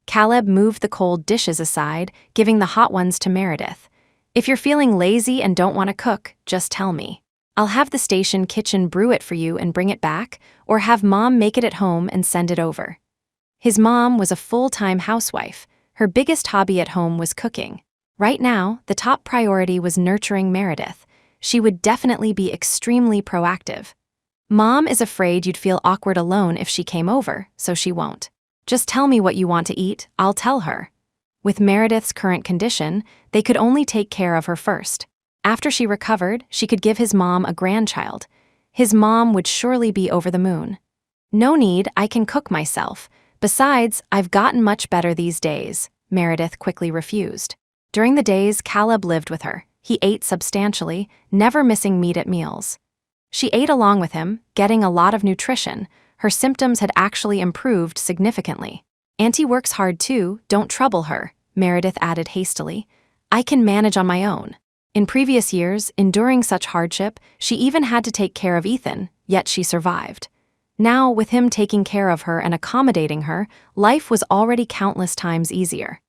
Caleb moved the cold dishes aside, giving the hot ones to Meredith. If you're feeling lazy and don't want to cook, just tell me. I'll have the station kitchen brew it for you and bring it back, or have Mom make it at home and send it over. His mom was a full-time housewife. Her biggest hobby at home was cooking. Right now, the top priority was nurturing Meredith. She would definitely be extremely proactive. Mom is afraid you'd feel awkward alone if she came over, so she won't. Just tell me what you want to eat, I'll tell her. With Meredith's current condition, they could only take care of her first. After she recovered, she could give his mom a grandchild. His mom would surely be over the moon. No need, I can cook myself. Besides, I've gotten much better these days, Meredith quickly refused. During the days Caleb lived with her, he ate substantially, never missing meat at meals. She ate along with him, getting a lot of nutrition. Her symptoms had actually improved significantly. Auntie works hard too, don't trouble her, Meredith added hastily. I can manage on my own. In previous years, enduring such hardship, she even had to take care of Ethan, yet she survived. Now, with him taking care of her and accommodating her, life was already countless times easier.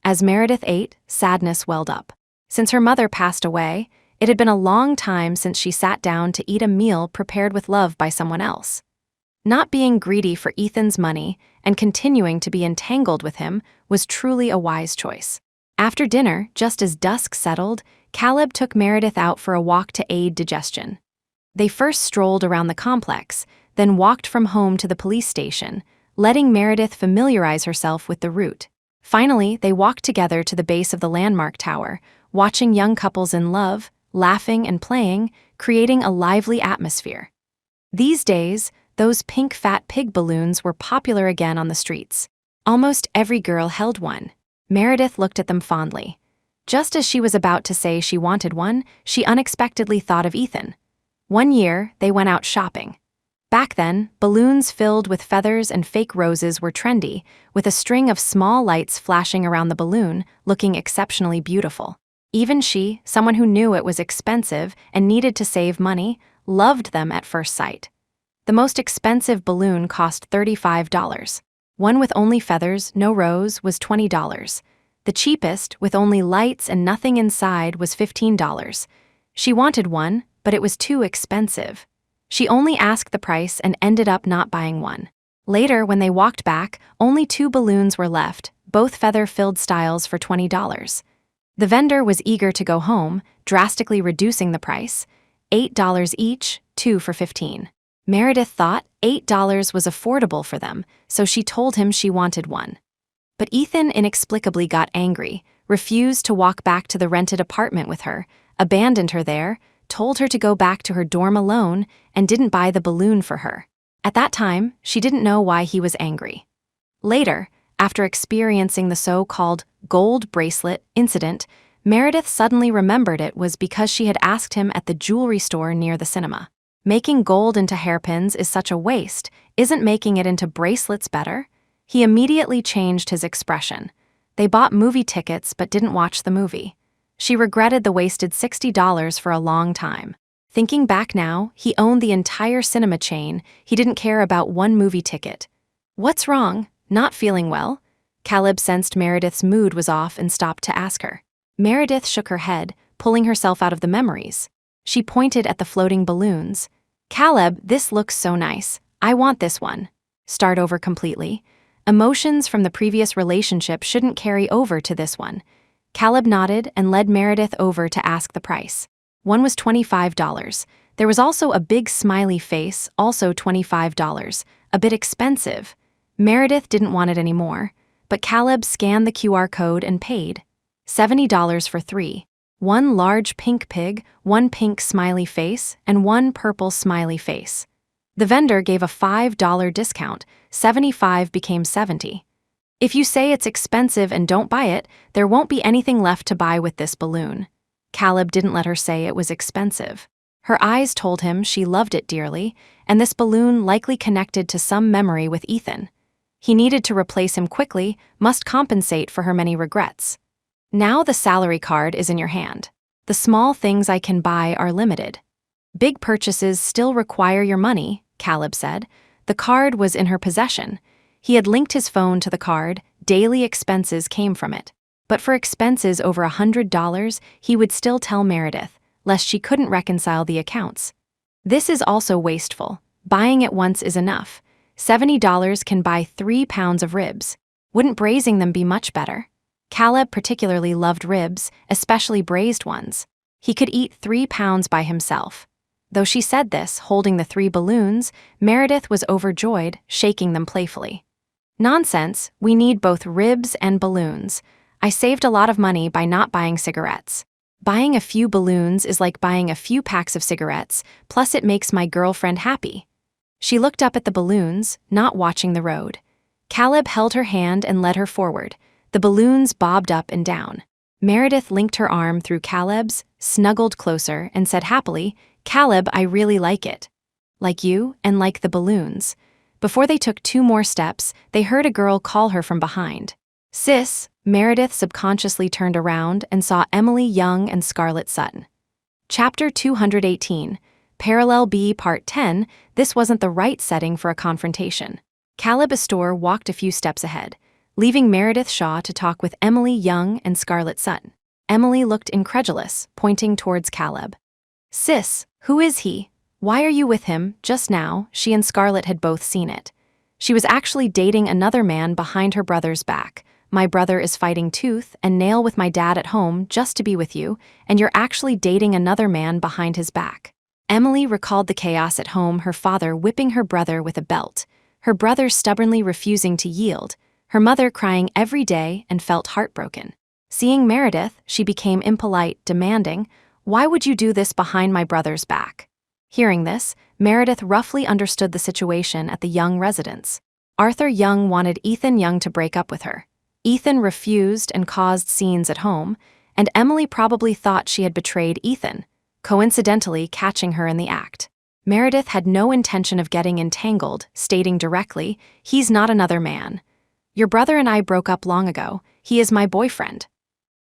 As Meredith ate, sadness welled up. Since her mother passed away, it had been a long time since she sat down to eat a meal prepared with love by someone else. Not being greedy for Ethan's money and continuing to be entangled with him was truly a wise choice. After dinner, just as dusk settled, Caleb took Meredith out for a walk to aid digestion. They first strolled around the complex, then walked from home to the police station, letting Meredith familiarize herself with the route. Finally, they walked together to the base of the landmark tower, watching young couples in love, laughing and playing, creating a lively atmosphere. These days, those pink fat pig balloons were popular again on the streets. Almost every girl held one. Meredith looked at them fondly. Just as she was about to say she wanted one, she unexpectedly thought of Ethan. One year, they went out shopping. Back then, balloons filled with feathers and fake roses were trendy, with a string of small lights flashing around the balloon, looking exceptionally beautiful. Even she, someone who knew it was expensive and needed to save money, loved them at first sight. The most expensive balloon cost $35. One with only feathers, no rose, was $20. The cheapest, with only lights and nothing inside, was $15. She wanted one, but it was too expensive. She only asked the price and ended up not buying one. Later, when they walked back, only 2 balloons were left, both feather-filled styles for $20. The vendor was eager to go home, drastically reducing the price. $8 each, 2 for $15. Meredith thought $8 was affordable for them, so she told him she wanted one. But Ethan inexplicably got angry, refused to walk back to the rented apartment with her, abandoned her there, told her to go back to her dorm alone, and didn't buy the balloon for her. At that time, she didn't know why he was angry. Later, after experiencing the so-called gold bracelet incident, Meredith suddenly remembered it was because she had asked him at the jewelry store near the cinema. Making gold into hairpins is such a waste, isn't making it into bracelets better? He immediately changed his expression. They bought movie tickets but didn't watch the movie. She regretted the wasted $60 for a long time. Thinking back now, he owned the entire cinema chain. He didn't care about one movie ticket. What's wrong? Not feeling well? Caleb sensed Meredith's mood was off and stopped to ask her. Meredith shook her head, pulling herself out of the memories. She pointed at the floating balloons. Caleb, this looks so nice. I want this one. Start over completely. Emotions from the previous relationship shouldn't carry over to this one. Caleb nodded and led Meredith over to ask the price. One was $25. There was also a big smiley face, also $25. A bit expensive. Meredith didn't want it anymore, but Caleb scanned the QR code and paid. $70 for 3. One large pink pig, one pink smiley face, and one purple smiley face. The vendor gave a $5 discount. 75 became 70. If you say it's expensive and don't buy it, there won't be anything left to buy with this balloon. Caleb didn't let her say it was expensive. Her eyes told him she loved it dearly, and this balloon likely connected to some memory with Ethan. He needed to replace him quickly, must compensate for her many regrets. Now the salary card is in your hand. The small things I can buy are limited. Big purchases still require your money, Caleb said. The card was in her possession. He had linked his phone to the card. Daily expenses came from it. But for expenses over $100, he would still tell Meredith, lest she couldn't reconcile the accounts. This is also wasteful. Buying it once is enough. $70 can buy 3 pounds of ribs. Wouldn't braising them be much better? Caleb particularly loved ribs, especially braised ones. He could eat 3 pounds by himself. Though she said this, holding the 3 balloons, Meredith was overjoyed, shaking them playfully. Nonsense, we need both ribs and balloons. I saved a lot of money by not buying cigarettes. Buying a few balloons is like buying a few packs of cigarettes, plus it makes my girlfriend happy. She looked up at the balloons, not watching the road. Caleb held her hand and led her forward. The balloons bobbed up and down. Meredith linked her arm through Caleb's, snuggled closer, and said happily, "Caleb, I really like it. Like you, and like the balloons." Before they took 2 more steps, they heard a girl call her from behind. "Sis," Meredith subconsciously turned around and saw Emily Young and Scarlett Sutton. Chapter 218, Parallel B Part 10, This wasn't the right setting for a confrontation. Caleb Astor walked a few steps ahead, leaving Meredith Shaw to talk with Emily Young and Scarlett Sutton. Emily looked incredulous, pointing towards Caleb. "Sis, who is he? Why are you with him?" Just now, she and Scarlett had both seen it. She was actually dating another man behind her brother's back. "My brother is fighting tooth and nail with my dad at home just to be with you, and you're actually dating another man behind his back." Emily recalled the chaos at home, her father whipping her brother with a belt, her brother stubbornly refusing to yield, her mother crying every day and felt heartbroken. Seeing Meredith, she became impolite, demanding, "Why would you do this behind my brother's back?" Hearing this, Meredith roughly understood the situation at the Young residence. Arthur Young wanted Ethan Young to break up with her. Ethan refused and caused scenes at home, and Emily probably thought she had betrayed Ethan, coincidentally catching her in the act. Meredith had no intention of getting entangled, stating directly, "He's not another man. Your brother and I broke up long ago. He is my boyfriend."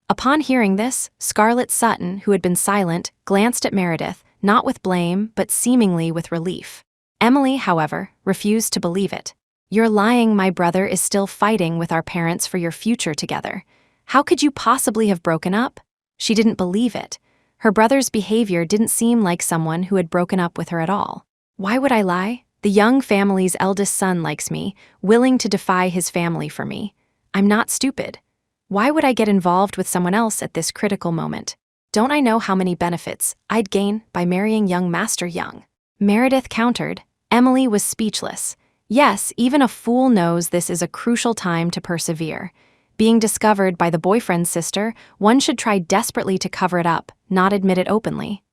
Upon hearing this, Scarlett Sutton, who had been silent, glanced at Meredith, not with blame, but seemingly with relief. Emily, however, refused to believe it. "You're lying. My brother is still fighting with our parents for your future together. How could you possibly have broken up?" She didn't believe it. Her brother's behavior didn't seem like someone who had broken up with her at all. "Why would I lie? The Young family's eldest son likes me, willing to defy his family for me. I'm not stupid. Why would I get involved with someone else at this critical moment? Don't I know how many benefits I'd gain by marrying young Master Young?" Meredith countered. Emily was speechless. Yes, even a fool knows this is a crucial time to persevere. Being discovered by the boyfriend's sister, one should try desperately to cover it up, not admit it openly.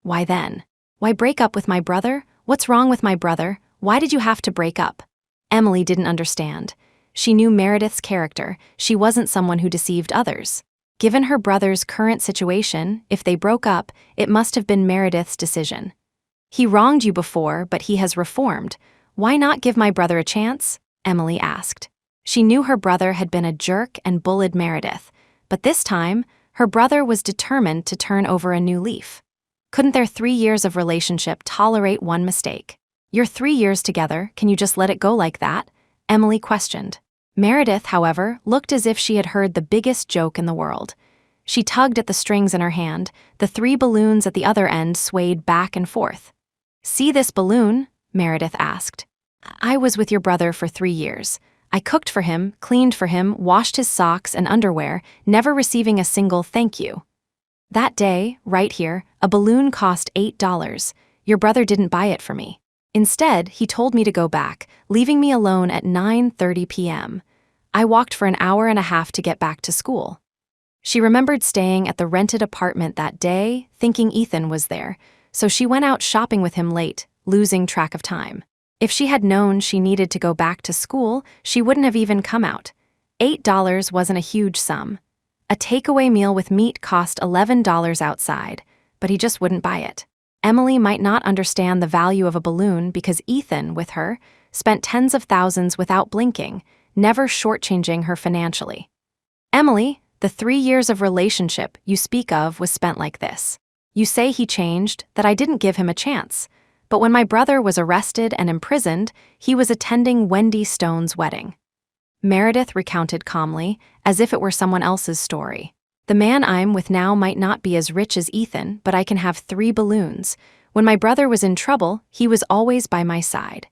"Why then? Why break up with my brother? What's wrong with my brother? Why did you have to break up?" Emily didn't understand. She knew Meredith's character. She wasn't someone who deceived others. Given her brother's current situation, if they broke up, it must have been Meredith's decision. "He wronged you before, but he has reformed. Why not give my brother a chance?" Emily asked. She knew her brother had been a jerk and bullied Meredith, but this time, her brother was determined to turn over a new leaf. Couldn't their 3 years of relationship tolerate one mistake? "You're 3 years together, can you just let it go like that?" Emily questioned. Meredith, however, looked as if she had heard the biggest joke in the world. She tugged at the strings in her hand. The 3 balloons at the other end swayed back and forth. "See this balloon?" Meredith asked. "I was with your brother for 3 years. I cooked for him, cleaned for him, washed his socks and underwear, never receiving a single thank you. That day, right here, a balloon cost $8. Your brother didn't buy it for me. Instead, he told me to go back, leaving me alone at 9:30 p.m. I walked for an hour and a half to get back to school." She remembered staying at the rented apartment that day, thinking Ethan was there, so she went out shopping with him late, losing track of time. If she had known she needed to go back to school, she wouldn't have even come out. $8 wasn't a huge sum. A takeaway meal with meat cost $11 outside, but he just wouldn't buy it. Emily might not understand the value of a balloon because Ethan, with her, spent tens of thousands without blinking, never shortchanging her financially. "Emily, The 3 years of relationship you speak of was spent like this. You say he changed, that I didn't give him a chance. But when my brother was arrested and imprisoned, he was attending Wendy Stone's wedding." Meredith recounted calmly, as if it were someone else's story. "The man I'm with now might not be as rich as Ethan, but I can have 3 balloons. When my brother was in trouble, he was always by my side.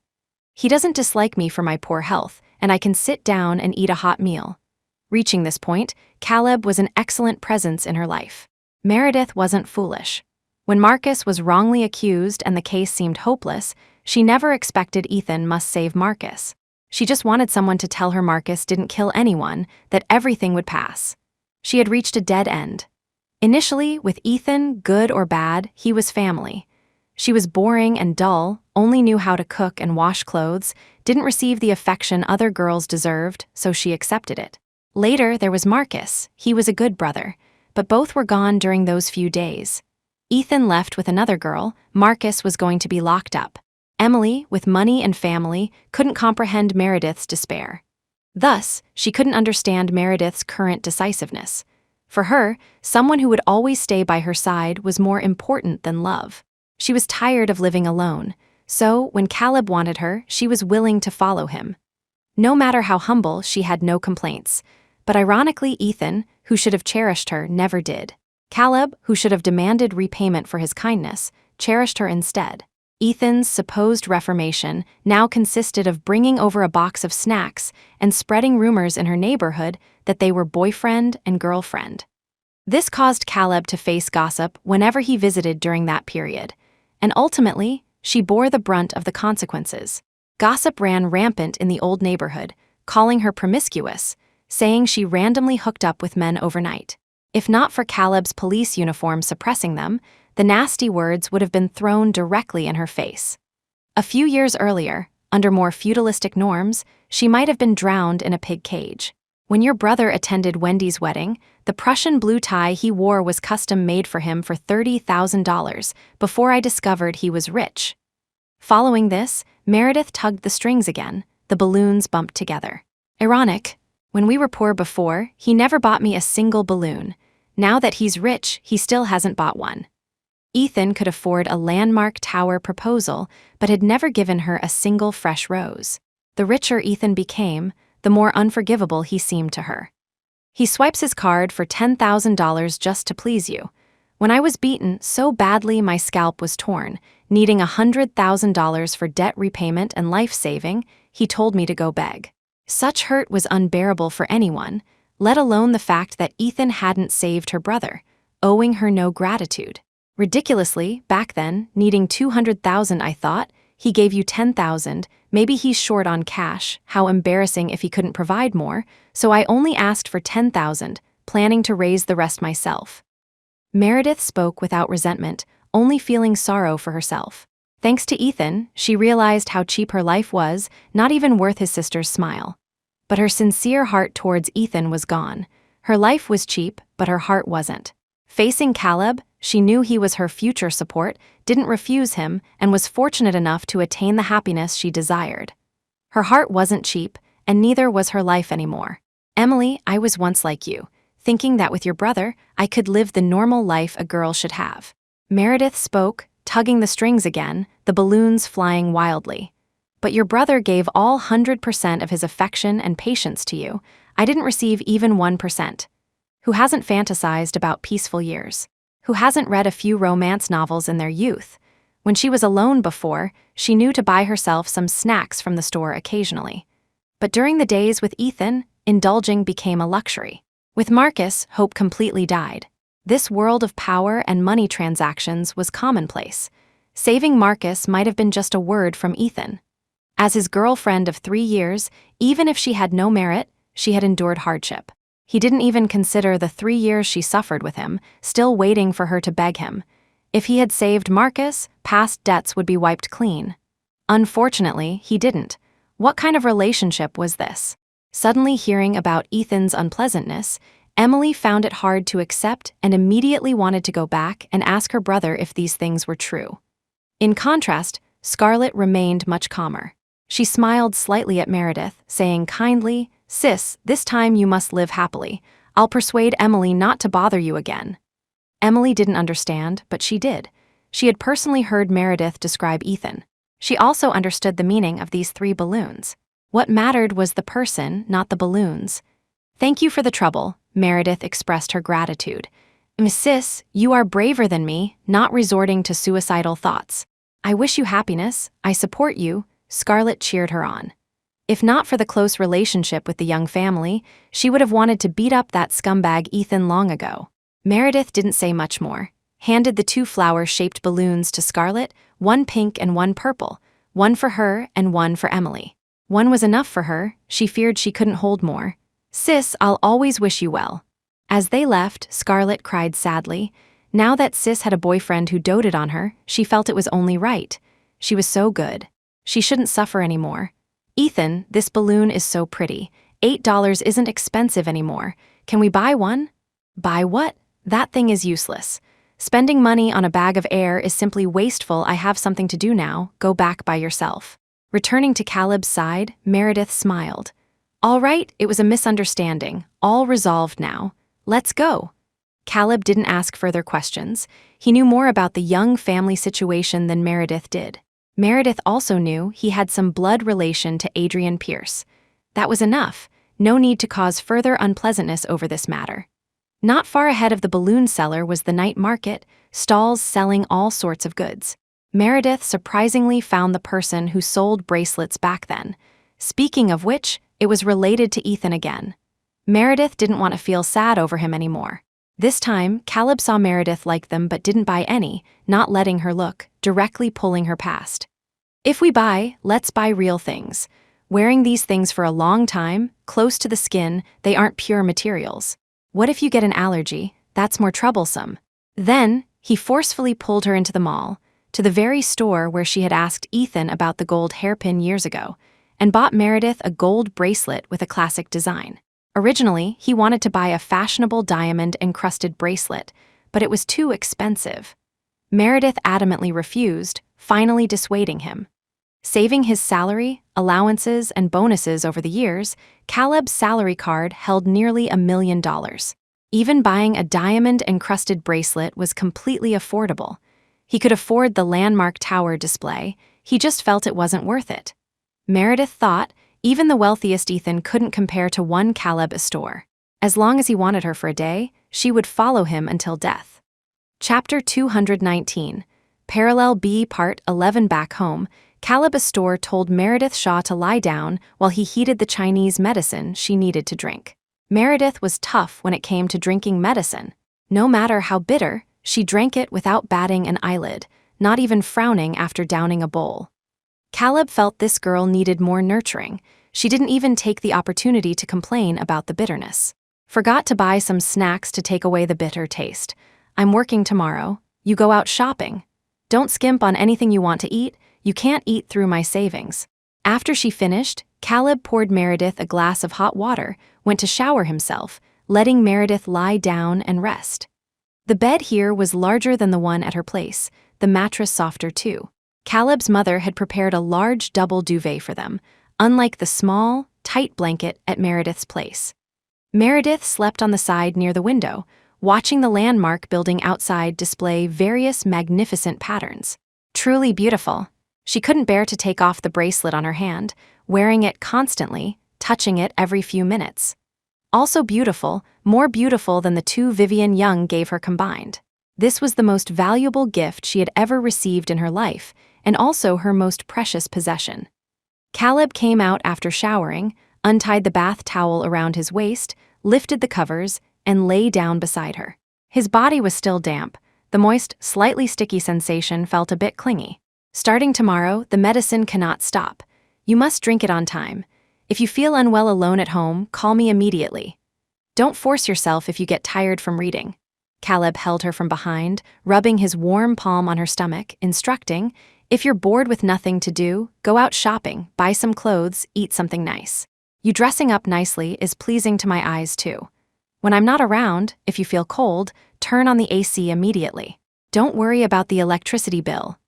He doesn't dislike me for my poor health, and I can sit down and eat a hot meal." Reaching this point, Caleb was an excellent presence in her life. Meredith wasn't foolish. When Marcus was wrongly accused and the case seemed hopeless, she never expected Ethan must save Marcus. She just wanted someone to tell her Marcus didn't kill anyone, that everything would pass. She had reached a dead end. Initially, with Ethan, good or bad, he was family. She was boring and dull, only knew how to cook and wash clothes, didn't receive the affection other girls deserved, so she accepted it. Later, there was Marcus. He was a good brother, but both were gone during those few days. Ethan left with another girl. Marcus was going to be locked up. Emily, with money and family, couldn't comprehend Meredith's despair. Thus, she couldn't understand Meredith's current decisiveness. For her, someone who would always stay by her side was more important than love. She was tired of living alone, so when Caleb wanted her, she was willing to follow him. No matter how humble, she had no complaints. But ironically, Ethan, who should have cherished her, never did. Caleb, who should have demanded repayment for his kindness, cherished her instead. Ethan's supposed reformation now consisted of bringing over a box of snacks and spreading rumors in her neighborhood that they were boyfriend and girlfriend. This caused Caleb to face gossip whenever he visited during that period, and ultimately, she bore the brunt of the consequences. Gossip ran rampant in the old neighborhood, calling her promiscuous, saying she randomly hooked up with men overnight. If not for Caleb's police uniform suppressing them, the nasty words would have been thrown directly in her face. A few years earlier, under more feudalistic norms, she might have been drowned in a pig cage. When your brother attended Wendy's wedding, the Prussian blue tie he wore was custom made for him for $30,000 before I discovered he was rich. Following this, Meredith tugged the strings again. The balloons bumped together. Ironic. When we were poor before, he never bought me a single balloon. Now that he's rich, he still hasn't bought one. Ethan could afford a landmark tower proposal, but had never given her a single fresh rose. The richer Ethan became, the more unforgivable he seemed to her. He swipes his card for $10,000 just to please you. When I was beaten so badly my scalp was torn, needing $100,000 for debt repayment and life-saving, he told me to go beg. Such hurt was unbearable for anyone, let alone the fact that Ethan hadn't saved her brother, owing her no gratitude. Ridiculously, back then, needing $200,000 I thought, he gave you $10,000, maybe he's short on cash, how embarrassing if he couldn't provide more, so I only asked for $10,000, planning to raise the rest myself. Meredith spoke without resentment, only feeling sorrow for herself. Thanks to Ethan, she realized how cheap her life was, not even worth his sister's smile. But her sincere heart towards Ethan was gone. Her life was cheap, but her heart wasn't. Facing Caleb, she knew he was her future support, didn't refuse him, and was fortunate enough to attain the happiness she desired. Her heart wasn't cheap, and neither was her life anymore. "Emily, I was once like you, thinking that with your brother, I could live the normal life a girl should have." Meredith spoke, tugging the strings again, the balloons flying wildly. "But your brother gave all 100% of his affection and patience to you. I didn't receive even 1%. Who hasn't fantasized about peaceful years? Who hasn't read a few romance novels in their youth? When she was alone before, she knew to buy herself some snacks from the store occasionally. But during the days with Ethan, indulging became a luxury. With Marcus, hope completely died. This world of power and money transactions was commonplace. Saving Marcus might have been just a word from Ethan. As his girlfriend of 3 years, even if she had no merit, she had endured hardship. He didn't even consider the 3 years she suffered with him, still waiting for her to beg him. If he had saved Marcus, past debts would be wiped clean. Unfortunately, he didn't. What kind of relationship was this? Suddenly hearing about Ethan's unpleasantness, Emily found it hard to accept and immediately wanted to go back and ask her brother if these things were true. In contrast, Scarlett remained much calmer. She smiled slightly at Meredith, saying kindly, "Sis, this time you must live happily. I'll persuade Emily not to bother you again." Emily didn't understand, but she did. She had personally heard Meredith describe Ethan. She also understood the meaning of these 3 balloons. What mattered was the person, not the balloons. "Thank you for the trouble," Meredith expressed her gratitude. "Sis, you are braver than me, not resorting to suicidal thoughts. I wish you happiness, I support you," Scarlett cheered her on. If not for the close relationship with the young family, she would have wanted to beat up that scumbag Ethan long ago. Meredith didn't say much more, handed the 2 flower-shaped balloons to Scarlett, one pink and one purple, one for her and one for Emily. One was enough for her, she feared she couldn't hold more. "Sis, I'll always wish you well." As they left, Scarlett cried sadly. Now that Sis had a boyfriend who doted on her, she felt it was only right. She was so good. She shouldn't suffer anymore. "Ethan, this balloon is so pretty. $8 isn't expensive anymore. Can we buy one?" "Buy what? That thing is useless. Spending money on a bag of air is simply wasteful. I have something to do now. Go back by yourself." Returning to Caleb's side, Meredith smiled. "All right, it was a misunderstanding. All resolved now. Let's go." Caleb didn't ask further questions. He knew more about the young family situation than Meredith did. Meredith also knew he had some blood relation to Adrian Pierce. That was enough. No need to cause further unpleasantness over this matter. Not far ahead of the balloon seller was the night market, stalls selling all sorts of goods. Meredith surprisingly found the person who sold bracelets back then. Speaking of which, it was related to Ethan again. Meredith didn't want to feel sad over him anymore. This time, Caleb saw Meredith like them but didn't buy any, not letting her look, directly pulling her past. "If we buy, let's buy real things. Wearing these things for a long time, close to the skin, they aren't pure materials. What if you get an allergy? That's more troublesome." Then, he forcefully pulled her into the mall, to the very store where she had asked Ethan about the gold hairpin years ago, and bought Meredith a gold bracelet with a classic design. Originally, he wanted to buy a fashionable diamond-encrusted bracelet, but it was too expensive. Meredith adamantly refused, finally dissuading him. Saving his salary, allowances, and bonuses over the years, Caleb's salary card held nearly $1 million. Even buying a diamond-encrusted bracelet was completely affordable. He could afford the landmark tower display, he just felt it wasn't worth it. Meredith thought, even the wealthiest Ethan couldn't compare to one Caleb Astor. As long as he wanted her for a day, she would follow him until death. Chapter 219, Parallel B Part 11. Back home, Caleb Astor told Meredith Shaw to lie down while he heated the Chinese medicine she needed to drink. Meredith was tough when it came to drinking medicine. No matter how bitter, she drank it without batting an eyelid, not even frowning after downing a bowl. Caleb felt this girl needed more nurturing. She didn't even take the opportunity to complain about the bitterness. "Forgot to buy some snacks to take away the bitter taste. I'm working tomorrow. You go out shopping. Don't skimp on anything you want to eat. You can't eat through my savings." After she finished, Caleb poured Meredith a glass of hot water, went to shower himself, letting Meredith lie down and rest. The bed here was larger than the one at her place, the mattress softer too. Caleb's mother had prepared a large double duvet for them, unlike the small, tight blanket at Meredith's place. Meredith slept on the side near the window, watching the landmark building outside display various magnificent patterns. Truly beautiful. She couldn't bear to take off the bracelet on her hand, wearing it constantly, touching it every few minutes. Also beautiful, more beautiful than the 2 Vivian Young gave her combined. This was the most valuable gift she had ever received in her life, and also her most precious possession. Caleb came out after showering, untied the bath towel around his waist, lifted the covers, and lay down beside her. His body was still damp. The moist, slightly sticky sensation felt a bit clingy. "Starting tomorrow, the medicine cannot stop. You must drink it on time. If you feel unwell alone at home, call me immediately. Don't force yourself if you get tired from reading." Caleb held her from behind, rubbing his warm palm on her stomach, instructing, "If you're bored with nothing to do, go out shopping, buy some clothes, eat something nice. You dressing up nicely is pleasing to my eyes too. When I'm not around, if you feel cold, turn on the AC immediately. Don't worry about the electricity bill."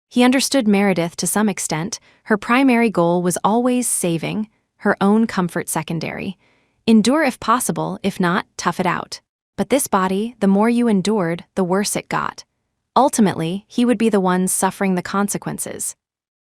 He understood Meredith to some extent. Her primary goal was always saving, her own comfort secondary. Endure if possible, if not, tough it out. But this body, the more you endured, the worse it got. Ultimately, he would be the one suffering the consequences.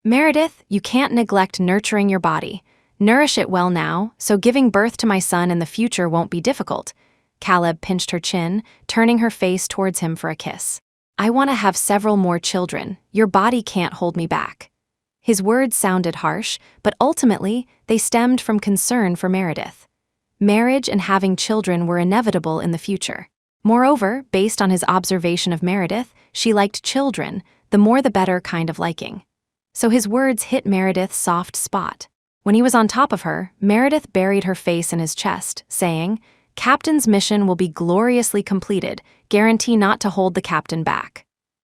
Meredith, you can't neglect nurturing your body. Nourish it well now, so giving birth to my son in the future won't be difficult. Caleb pinched her chin, turning her face towards him for a kiss. I want to have several more children. Your body can't hold me back. His words sounded harsh, but ultimately, they stemmed from concern for Meredith. Marriage and having children were inevitable in the future. Moreover, based on his observation of Meredith, she liked children, the more the better kind of liking. So his words hit Meredith's soft spot. When he was on top of her, Meredith buried her face in his chest, saying, Captain's mission will be gloriously completed, guarantee not to hold the captain back.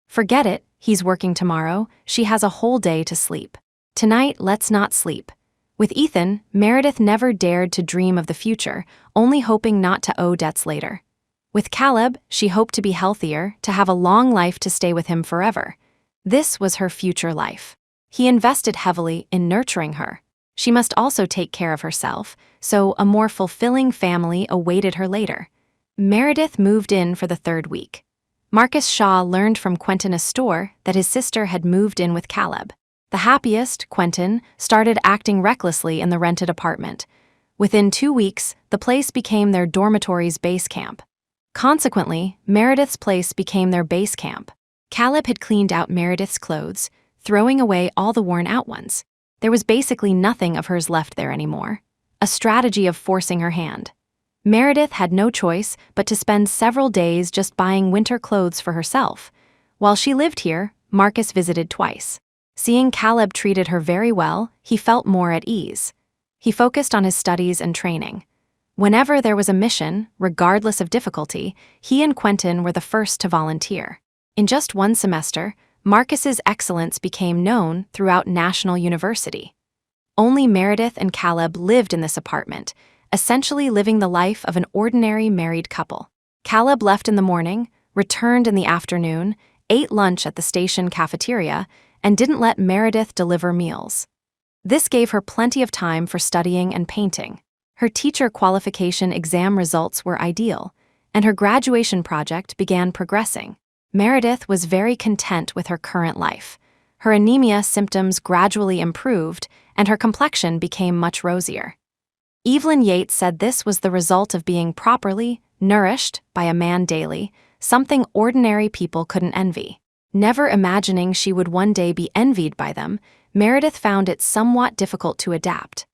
Forget it, he's working tomorrow, she has a whole day to sleep. Tonight, let's not sleep. With Ethan, Meredith never dared to dream of the future, only hoping not to owe debts later. With Caleb, she hoped to be healthier, to have a long life to stay with him forever. This was her future life. He invested heavily in nurturing her. She must also take care of herself, so a more fulfilling family awaited her later. Meredith moved in for the third week. Marcus Shaw learned from Quentin Astor that his sister had moved in with Caleb. The happiest, Quentin, started acting recklessly in the rented apartment. Within 2 weeks, the place became their dormitory's base camp. Consequently, Meredith's place became their base camp. Caleb had cleaned out Meredith's clothes, throwing away all the worn-out ones. There was basically nothing of hers left there anymore. A strategy of forcing her hand. Meredith had no choice but to spend several days just buying winter clothes for herself. While she lived here, Marcus visited twice. Seeing Caleb treated her very well, he felt more at ease. He focused on his studies and training. Whenever there was a mission, regardless of difficulty, he and Quentin were the first to volunteer. In just 1 semester, Marcus's excellence became known throughout National University. Only Meredith and Caleb lived in this apartment, essentially living the life of an ordinary married couple. Caleb left in the morning, returned in the afternoon, ate lunch at the station cafeteria, and didn't let Meredith deliver meals. This gave her plenty of time for studying and painting. Her teacher qualification exam results were ideal, and her graduation project began progressing. Meredith was very content with her current life. Her anemia symptoms gradually improved, and her complexion became much rosier. Evelyn Yates said this was the result of being properly nourished by a man daily, something ordinary people couldn't envy. Never imagining she would one day be envied by them, Meredith found it somewhat difficult to adapt.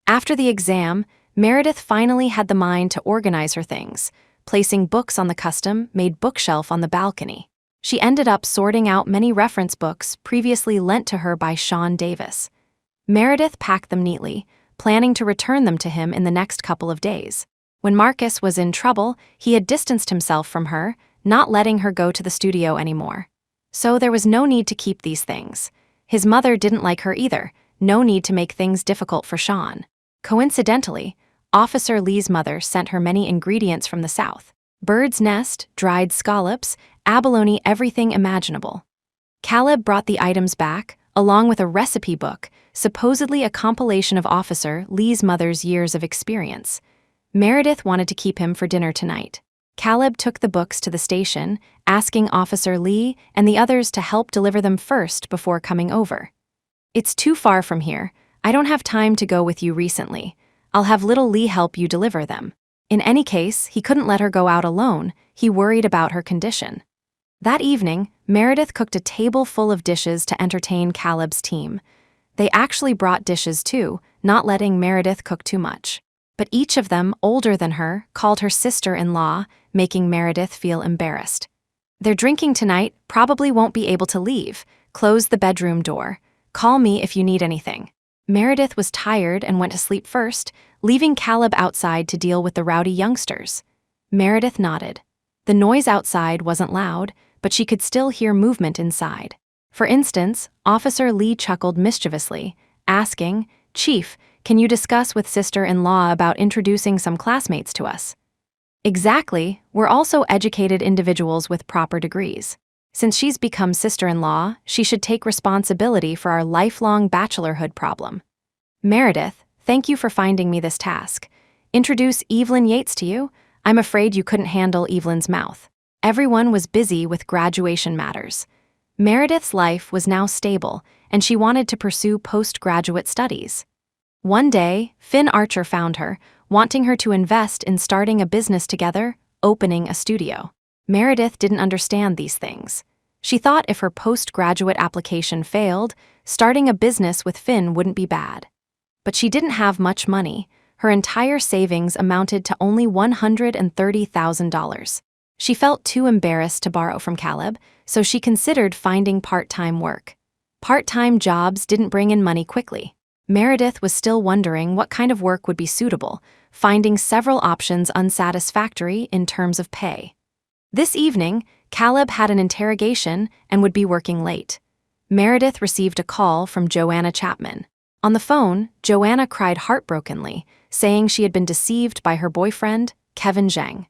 After the exam, Meredith finally had the mind to organize her things, placing books on the custom-made bookshelf on the balcony. She ended up sorting out many reference books previously lent to her by Sean Davis. Meredith packed them neatly, planning to return them to him in the next couple of days. When Marcus was in trouble, he had distanced himself from her, not letting her go to the studio anymore. So there was no need to keep these things. His mother didn't like her either, no need to make things difficult for Sean. Coincidentally, Officer Lee's mother sent her many ingredients from the South. Bird's nest, dried scallops, abalone, everything imaginable. Caleb brought the items back, along with a recipe book, supposedly a compilation of Officer Lee's mother's years of experience. Meredith wanted to keep him for dinner tonight. Caleb took the books to the station, asking Officer Lee and the others to help deliver them first before coming over. It's too far from here. I don't have time to go with you recently. I'll have little Lee help you deliver them. In any case, he couldn't let her go out alone. He worried about her condition. That evening, Meredith cooked a table full of dishes to entertain Caleb's team. They actually brought dishes too, not letting Meredith cook too much. But each of them, older than her, called her sister-in-law, making Meredith feel embarrassed. They're drinking tonight, probably won't be able to leave. Close the bedroom door. Call me if you need anything. Meredith was tired and went to sleep first, leaving Caleb outside to deal with the rowdy youngsters. Meredith nodded. The noise outside wasn't loud, but she could still hear movement inside. For instance, Officer Lee chuckled mischievously, asking, "Chief, can you discuss with sister-in-law about introducing some classmates to us?" Exactly, we're also educated individuals with proper degrees. Since she's become sister-in-law, she should take responsibility for our lifelong bachelorhood problem. Meredith, thank you for finding me this task. Introduce Evelyn Yates to you? I'm afraid you couldn't handle Evelyn's mouth. Everyone was busy with graduation matters. Meredith's life was now stable, and she wanted to pursue postgraduate studies. One day, Finn Archer found her, wanting her to invest in starting a business together, opening a studio. Meredith didn't understand these things. She thought if her postgraduate application failed, starting a business with Finn wouldn't be bad. But she didn't have much money. Her entire savings amounted to only $130,000. She felt too embarrassed to borrow from Caleb, so she considered finding part-time work. Part-time jobs didn't bring in money quickly. Meredith was still wondering what kind of work would be suitable, finding several options unsatisfactory in terms of pay. This evening, Caleb had an interrogation and would be working late. Meredith received a call from Joanna Chapman. On the phone, Joanna cried heartbrokenly, saying she had been deceived by her boyfriend, Kevin Zhang.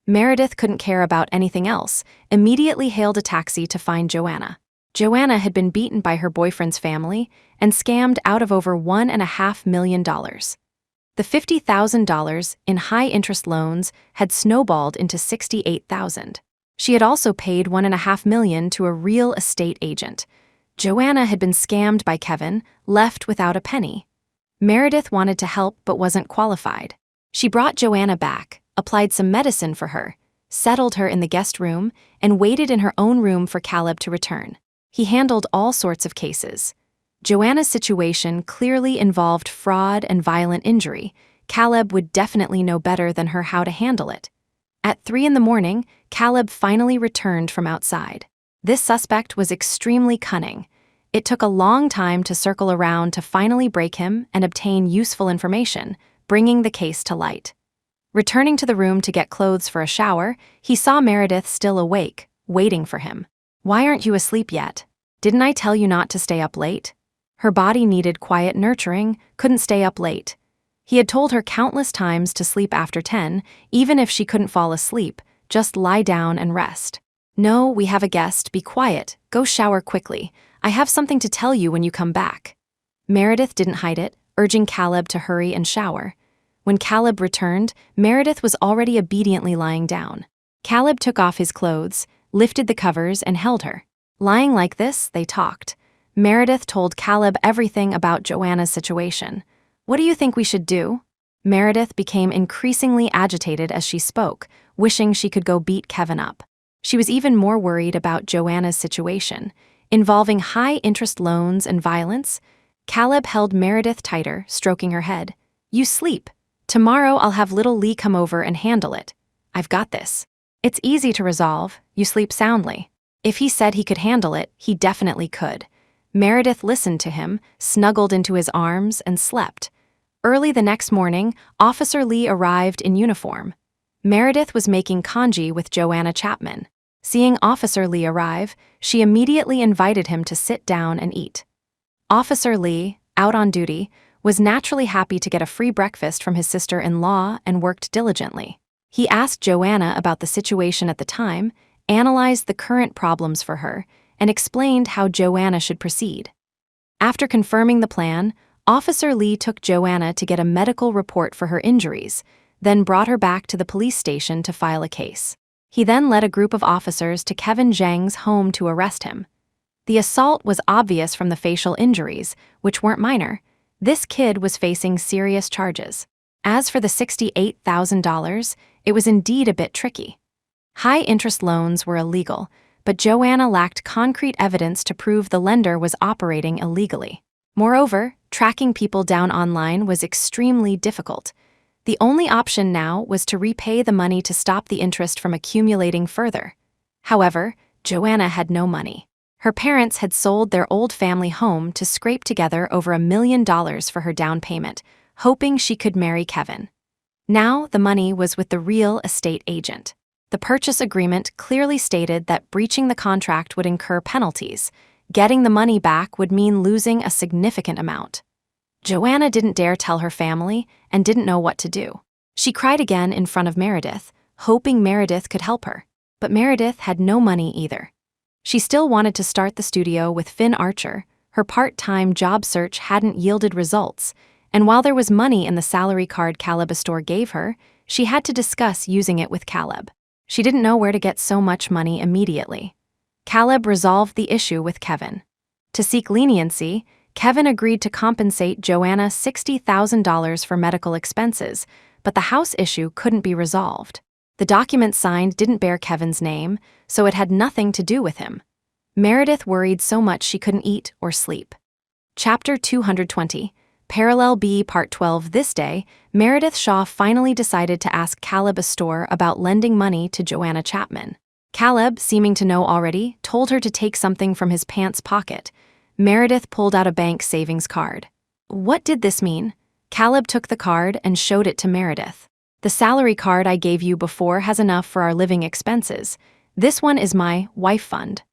Meredith couldn't care about anything else, immediately hailed a taxi to find Joanna. Joanna had been beaten by her boyfriend's family and scammed out of over $1.5 million. The $50,000 in high-interest loans had snowballed into $68,000. She had also paid $1.5 million to a real estate agent. Joanna had been scammed by Kevin, left without a penny. Meredith wanted to help but wasn't qualified. She brought Joanna back, applied some medicine for her, settled her in the guest room, and waited in her own room for Caleb to return. He handled all sorts of cases. Joanna's situation clearly involved fraud and violent injury. Caleb would definitely know better than her how to handle it. At 3 a.m, Caleb finally returned from outside. This suspect was extremely cunning. It took a long time to circle around to finally break him and obtain useful information, bringing the case to light. Returning to the room to get clothes for a shower, he saw Meredith still awake, waiting for him. "Why aren't you asleep yet? Didn't I tell you not to stay up late?" Her body needed quiet nurturing, couldn't stay up late. He had told her countless times to sleep after 10, even if she couldn't fall asleep, just lie down and rest. "No, we have a guest, be quiet, go shower quickly. I have something to tell you when you come back." Meredith didn't hide it, urging Caleb to hurry and shower. When Caleb returned, Meredith was already obediently lying down. Caleb took off his clothes, lifted the covers, and held her. Lying like this, they talked. Meredith told Caleb everything about Joanna's situation. "What do you think we should do?" Meredith became increasingly agitated as she spoke, wishing she could go beat Kevin up. She was even more worried about Joanna's situation, involving high-interest loans and violence. Caleb held Meredith tighter, stroking her head. "You sleep. Tomorrow I'll have little Lee come over and handle it. I've got this. It's easy to resolve. You sleep soundly." If he said he could handle it, he definitely could. Meredith listened to him, snuggled into his arms, and slept. Early the next morning, Officer Lee arrived in uniform. Meredith was making congee with Joanna Chapman. Seeing Officer Lee arrive, she immediately invited him to sit down and eat. Officer Lee, out on duty, was naturally happy to get a free breakfast from his sister-in-law and worked diligently. He asked Joanna about the situation at the time, analyzed the current problems for her, and explained how Joanna should proceed. After confirming the plan, Officer Lee took Joanna to get a medical report for her injuries, then brought her back to the police station to file a case. He then led a group of officers to Kevin Zhang's home to arrest him. The assault was obvious from the facial injuries, which weren't minor. This kid was facing serious charges. As for the $68,000, it was indeed a bit tricky. High-interest loans were illegal, but Joanna lacked concrete evidence to prove the lender was operating illegally. Moreover, tracking people down online was extremely difficult. The only option now was to repay the money to stop the interest from accumulating further. However, Joanna had no money. Her parents had sold their old family home to scrape together over $1 million for her down payment, hoping she could marry Kevin. Now the money was with the real estate agent. The purchase agreement clearly stated that breaching the contract would incur penalties. Getting the money back would mean losing a significant amount. Joanna didn't dare tell her family and didn't know what to do. She cried again in front of Meredith, hoping Meredith could help her. But Meredith had no money either. She still wanted to start the studio with Finn Archer. Her part-time job search hadn't yielded results, And while there was money in the salary card Caleb's store gave her, she had to discuss using it with Caleb. She didn't know where to get so much money immediately. Caleb resolved the issue with Kevin. To seek leniency, Kevin agreed to compensate Joanna $60,000 for medical expenses, but the house issue couldn't be resolved. The document signed didn't bear Kevin's name, so it had nothing to do with him. Meredith worried so much she couldn't eat or sleep. Chapter 220, Parallel B Part 12. This day, Meredith Shaw finally decided to ask Caleb Astor about lending money to Joanna Chapman. Caleb, seeming to know already, told her to take something from his pants pocket. Meredith pulled out a bank savings card. What did this mean? Caleb took the card and showed it to Meredith. The salary card I gave you before has enough for our living expenses. This one is my wife fund.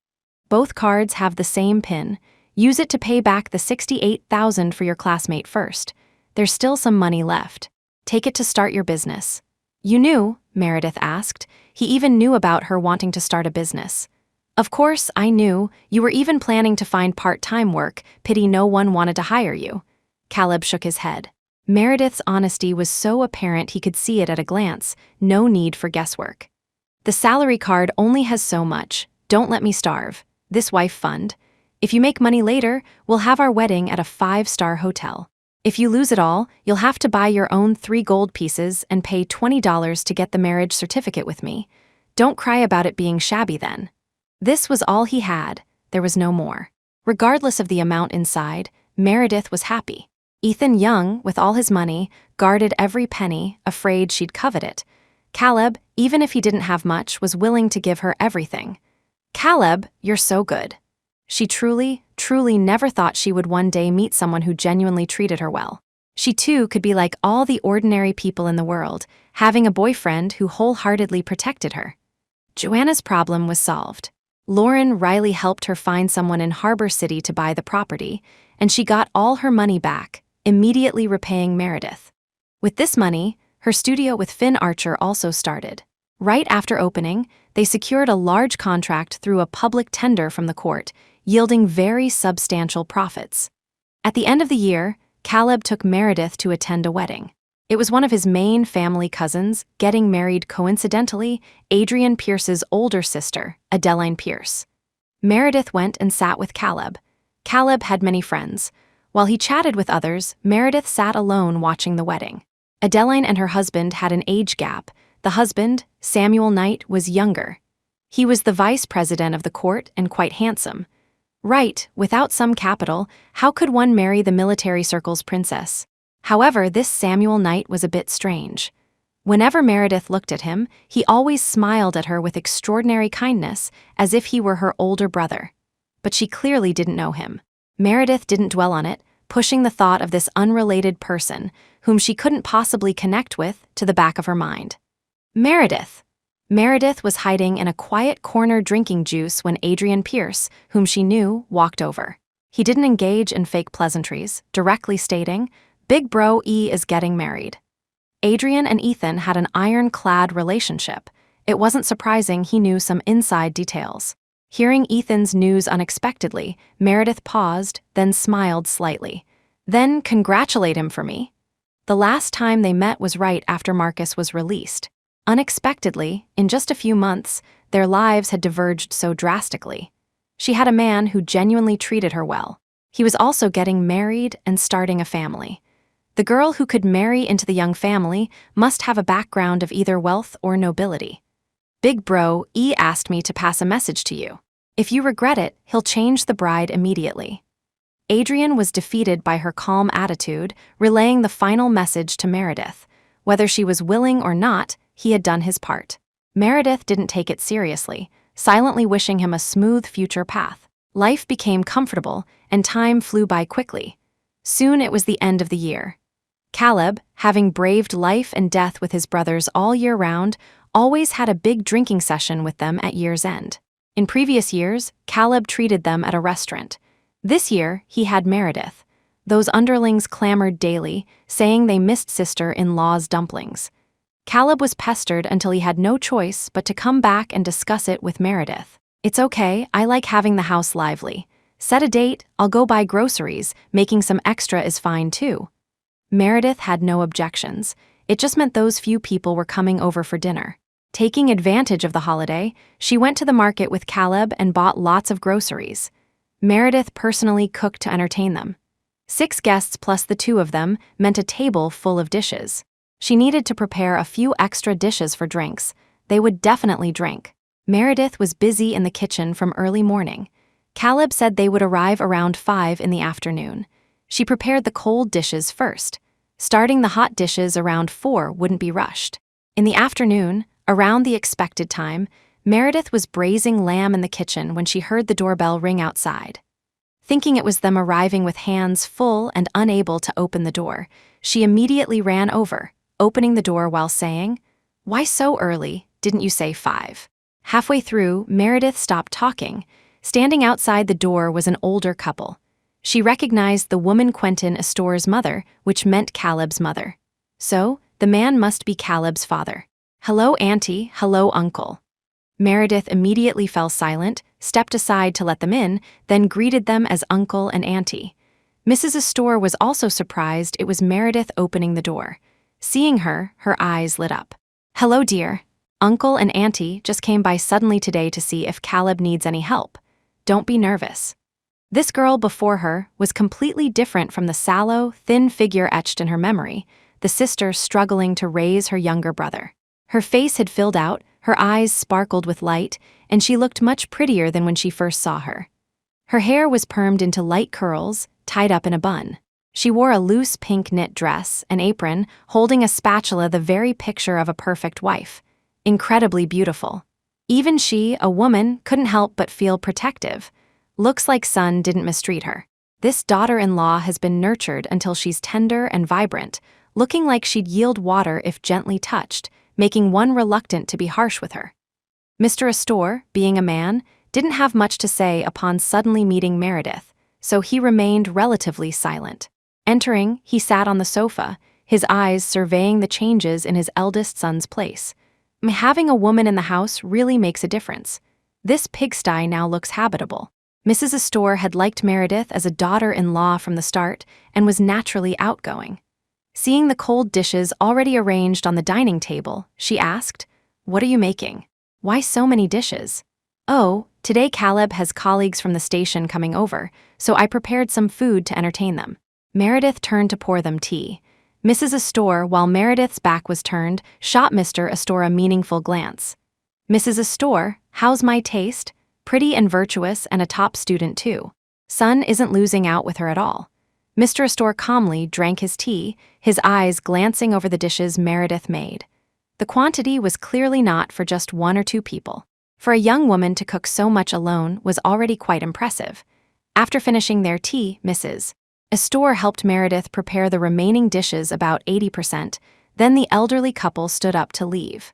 Both cards have the same PIN. Use it to pay back the $68,000 for your classmate first. There's still some money left. Take it to start your business. You knew? Meredith asked. He even knew about her wanting to start a business. Of course, I knew. You were even planning to find part-time work. Pity no one wanted to hire you. Caleb shook his head. Meredith's honesty was so apparent he could see it at a glance. No need for guesswork. The salary card only has so much. Don't let me starve. This wife fund. If you make money later, we'll have our wedding at a 5-star hotel. If you lose it all, you'll have to buy your own 3 gold pieces and pay $20 to get the marriage certificate with me. Don't cry about it being shabby then. This was all he had. There was no more. Regardless of the amount inside, Meredith was happy. Ethan Young, with all his money, guarded every penny, afraid she'd covet it. Caleb, even if he didn't have much, was willing to give her everything. Caleb, you're so good. She truly never thought she would one day meet someone who genuinely treated her well. She too could be like all the ordinary people in the world, having a boyfriend who wholeheartedly protected her. Joanna's problem was solved. Lauren Riley helped her find someone in Harbor City to buy the property, and she got all her money back, immediately repaying Meredith. With this money, her studio with Finn Archer also started. Right after opening, they secured a large contract through a public tender from the court, yielding very substantial profits. At the end of the year, Caleb took Meredith to attend a wedding. It was one of his main family cousins getting married coincidentally, Adrian Pierce's older sister, Adeline Pierce. Meredith went and sat with Caleb. Caleb had many friends. While he chatted with others, Meredith sat alone watching the wedding. Adeline and her husband had an age gap. The husband, Samuel Knight, was younger. He was the vice president of the court and quite handsome. Right, without some capital, how could one marry the military circle's princess? However, this Samuel Knight was a bit strange. Whenever Meredith looked at him, he always smiled at her with extraordinary kindness, as if he were her older brother. But she clearly didn't know him. Meredith didn't dwell on it, pushing the thought of this unrelated person, whom she couldn't possibly connect with, to the back of her mind. Meredith was hiding in a quiet corner drinking juice when Adrian Pierce, whom she knew, walked over. He didn't engage in fake pleasantries, directly stating, "Big Bro E is getting married." Adrian and Ethan had an ironclad relationship. It wasn't surprising he knew some inside details. Hearing Ethan's news unexpectedly, Meredith paused, then smiled slightly. "Then congratulate him for me." The last time they met was right after Marcus was released. Unexpectedly, in just a few months, their lives had diverged so drastically. She had a man who genuinely treated her well. He was also getting married and starting a family. The girl who could marry into the young family must have a background of either wealth or nobility. "Big Bro E asked me to pass a message to you. If you regret it, he'll change the bride immediately." Adrian was defeated by her calm attitude, relaying the final message to Meredith. Whether she was willing or not, he had done his part. Meredith didn't take it seriously, silently wishing him a smooth future path. Life became comfortable, and time flew by quickly. Soon it was the end of the year. Caleb, having braved life and death with his brothers all year round, always had a big drinking session with them at year's end. In previous years, Caleb treated them at a restaurant. This year, he had Meredith. Those underlings clamored daily, saying they missed sister-in-law's dumplings. Caleb was pestered until he had no choice but to come back and discuss it with Meredith. "It's okay, I like having the house lively. Set a date, I'll go buy groceries, making some extra is fine too." Meredith had no objections. It just meant those few people were coming over for dinner. Taking advantage of the holiday, she went to the market with Caleb and bought lots of groceries. Meredith personally cooked to entertain them. 6 guests plus the 2 of them meant a table full of dishes. She needed to prepare a few extra dishes for drinks. They would definitely drink. Meredith was busy in the kitchen from early morning. Caleb said they would arrive around 5 in the afternoon. She prepared the cold dishes first. Starting the hot dishes around 4 wouldn't be rushed. In the afternoon, around the expected time, Meredith was braising lamb in the kitchen when she heard the doorbell ring outside. Thinking it was them arriving with hands full and unable to open the door, she immediately ran over, opening the door while saying, "Why so early? Didn't you say 5?" Halfway through, Meredith stopped talking. Standing outside the door was an older couple. She recognized the woman Quentin Astore's mother, which meant Caleb's mother. So, the man must be Caleb's father. "Hello, Auntie, hello, Uncle." Meredith immediately fell silent, stepped aside to let them in, then greeted them as Uncle and Auntie. Mrs. Astore was also surprised it was Meredith opening the door. Seeing her, her eyes lit up. "Hello, dear. Uncle and Auntie just came by suddenly today to see if Caleb needs any help. Don't be nervous." This girl before her was completely different from the sallow, thin figure etched in her memory, the sister struggling to raise her younger brother. Her face had filled out, her eyes sparkled with light, and she looked much prettier than when she first saw her. Her hair was permed into light curls, tied up in a bun. She wore a loose pink knit dress, an apron, holding a spatula, the very picture of a perfect wife. Incredibly beautiful. Even she, a woman, couldn't help but feel protective. Looks like son didn't mistreat her. This daughter-in-law has been nurtured until she's tender and vibrant, looking like she'd yield water if gently touched, making one reluctant to be harsh with her. Mr. Astore, being a man, didn't have much to say upon suddenly meeting Meredith, so he remained relatively silent. Entering, he sat on the sofa, his eyes surveying the changes in his eldest son's place. Having a woman in the house really makes a difference. This pigsty now looks habitable. Mrs. Astore had liked Meredith as a daughter-in-law from the start and was naturally outgoing. Seeing the cold dishes already arranged on the dining table, she asked, "What are you making? Why so many dishes?" "Oh, today Caleb has colleagues from the station coming over, so I prepared some food to entertain them." Meredith turned to pour them tea. Mrs. Astore, while Meredith's back was turned, shot Mr. Astore a meaningful glance. "Mrs. Astore, how's my taste? Pretty and virtuous and a top student too. Son isn't losing out with her at all." Mr. Astore calmly drank his tea, his eyes glancing over the dishes Meredith made. The quantity was clearly not for just 1 or 2 people. For a young woman to cook so much alone was already quite impressive. After finishing their tea, Mrs. Astore helped Meredith prepare the remaining dishes about 80%, then the elderly couple stood up to leave.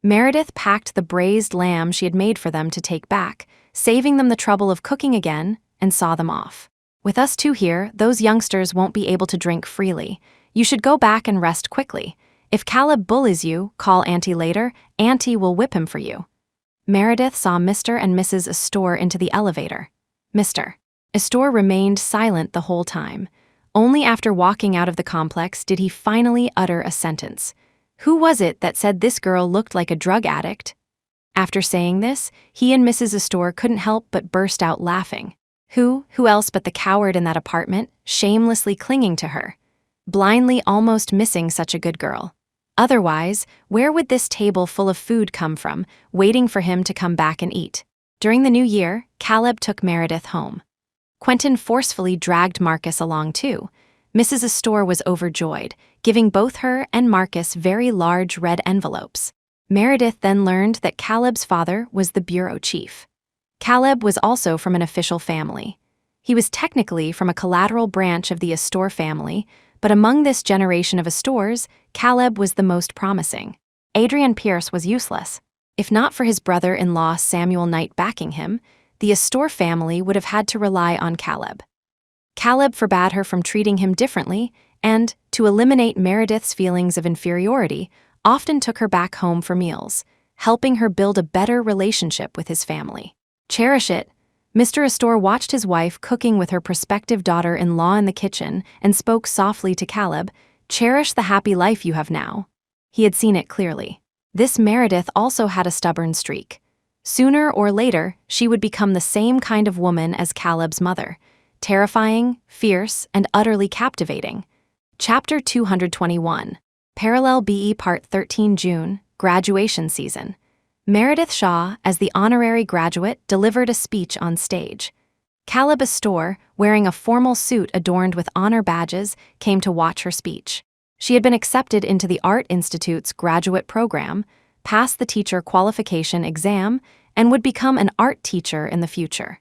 Meredith packed the braised lamb she had made for them to take back, saving them the trouble of cooking again, and saw them off. "With us 2 here, those youngsters won't be able to drink freely. You should go back and rest quickly. If Caleb bullies you, call Auntie later. Auntie will whip him for you." Meredith saw Mr. and Mrs. Astore into the elevator. Mr. Astore remained silent the whole time. Only after walking out of the complex did he finally utter a sentence. "Who was it that said this girl looked like a drug addict?" After saying this, he and Mrs. Astore couldn't help but burst out laughing. Who else but the coward in that apartment, shamelessly clinging to her? Blindly almost missing such a good girl. Otherwise, where would this table full of food come from, waiting for him to come back and eat? During the new year, Caleb took Meredith home. Quentin forcefully dragged Marcus along too. Mrs. Astore was overjoyed, giving both her and Marcus very large red envelopes. Meredith then learned that Caleb's father was the bureau chief. Caleb was also from an official family. He was technically from a collateral branch of the Astore family, but among this generation of Astores, Caleb was the most promising. Adrian Pierce was useless. If not for his brother-in-law Samuel Knight backing him, the Astore family would have had to rely on Caleb. Caleb forbade her from treating him differently and, to eliminate Meredith's feelings of inferiority, often took her back home for meals, helping her build a better relationship with his family. "Cherish it. Mr. Astor watched his wife cooking with her prospective daughter-in-law in the kitchen and spoke softly to Caleb, "Cherish the happy life you have now." He had seen it clearly. This Meredith also had a stubborn streak. Sooner or later, she would become the same kind of woman as Caleb's mother, terrifying, fierce, and utterly captivating. Chapter 221. Parallel BE Part 13 June, Graduation Season. Meredith Shaw, as the honorary graduate, delivered a speech on stage. Caleb Astor, wearing a formal suit adorned with honor badges, came to watch her speech. She had been accepted into the Art Institute's graduate program, passed the teacher qualification exam, and would become an art teacher in the future.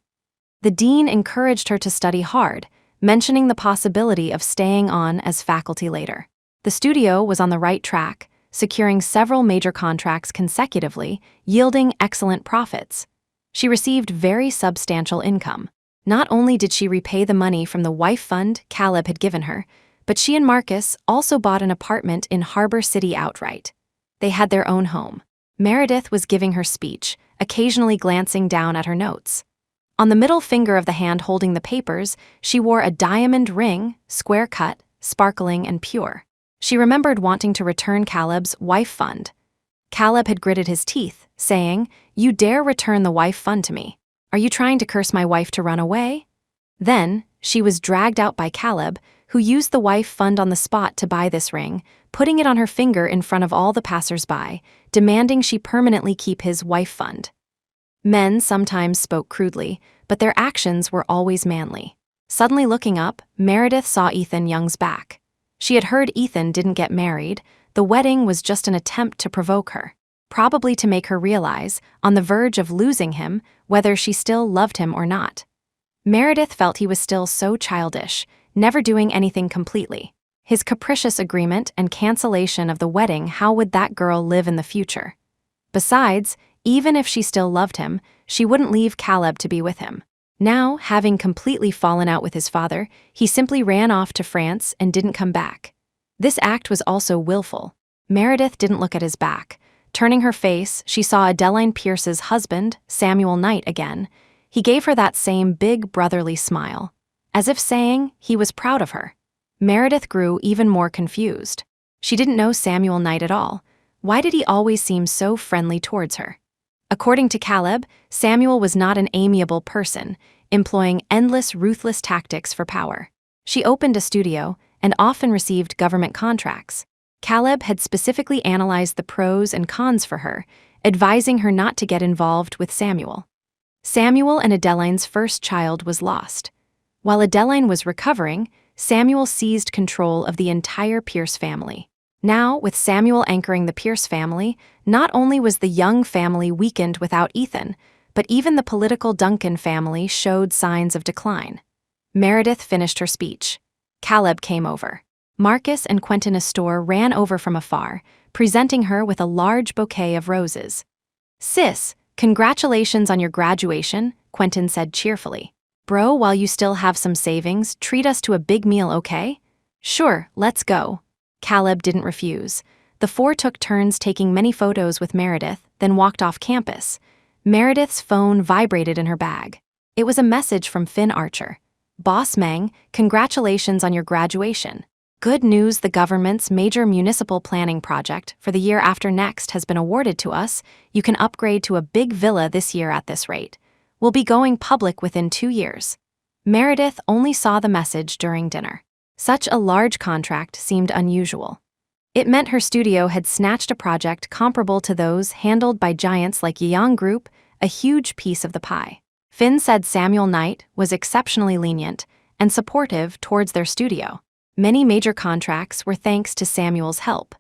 The dean encouraged her to study hard, mentioning the possibility of staying on as faculty later. The studio was on the right track, securing several major contracts consecutively, yielding excellent profits. She received very substantial income. Not only did she repay the money from the wife fund Caleb had given her, but she and Marcus also bought an apartment in Harbor City outright. They had their own home. Meredith was giving her speech, occasionally glancing down at her notes. On the middle finger of the hand holding the papers, she wore a diamond ring, square cut, sparkling and pure. She remembered wanting to return Caleb's wife fund. Caleb had gritted his teeth, saying, "You dare return the wife fund to me? Are you trying to curse my wife to run away?" Then, she was dragged out by Caleb, who used the wife fund on the spot to buy this ring, putting it on her finger in front of all the passers-by, demanding she permanently keep his wife fund. Men sometimes spoke crudely, but their actions were always manly. Suddenly looking up, Meredith saw Ethan Young's back. She had heard Ethan didn't get married. The wedding was just an attempt to provoke her, probably to make her realize, on the verge of losing him, whether she still loved him or not. Meredith felt he was still so childish, never doing anything completely. His capricious agreement and cancellation of the wedding, how would that girl live in the future? Besides, even if she still loved him, she wouldn't leave Caleb to be with him. Now, having completely fallen out with his father, he simply ran off to France and didn't come back. This act was also willful. Meredith didn't look at his back. Turning her face, she saw Adeline Pierce's husband, Samuel Knight, again. He gave her that same big brotherly smile, as if saying he was proud of her. Meredith grew even more confused. She didn't know Samuel Knight at all. Why did he always seem so friendly towards her? According to Caleb, Samuel was not an amiable person, employing endless, ruthless tactics for power. She opened a studio and often received government contracts. Caleb had specifically analyzed the pros and cons for her, advising her not to get involved with Samuel. Samuel and Adeline's first child was lost. While Adeline was recovering, Samuel seized control of the entire Pierce family. Now, with Samuel anchoring the Pierce family, not only was the Young family weakened without Ethan, but even the political Duncan family showed signs of decline. Meredith finished her speech. Caleb came over. Marcus and Quentin Astor ran over from afar, presenting her with a large bouquet of roses. "Sis, congratulations on your graduation," Quentin said cheerfully. "Bro, while you still have some savings, treat us to a big meal, okay?" "Sure, let's go." Caleb didn't refuse. The four took turns taking many photos with Meredith, then walked off campus. Meredith's phone vibrated in her bag. It was a message from Finn Archer. "Boss Meng, congratulations on your graduation. Good news, the government's major municipal planning project for the year after next has been awarded to us. You can upgrade to a big villa this year at this rate. We'll be going public within 2 years." Meredith only saw the message during dinner. Such a large contract seemed unusual. It meant her studio had snatched a project comparable to those handled by giants like Yang Group, a huge piece of the pie. Finn said Samuel Knight was exceptionally lenient and supportive towards their studio. Many major contracts were thanks to Samuel's help.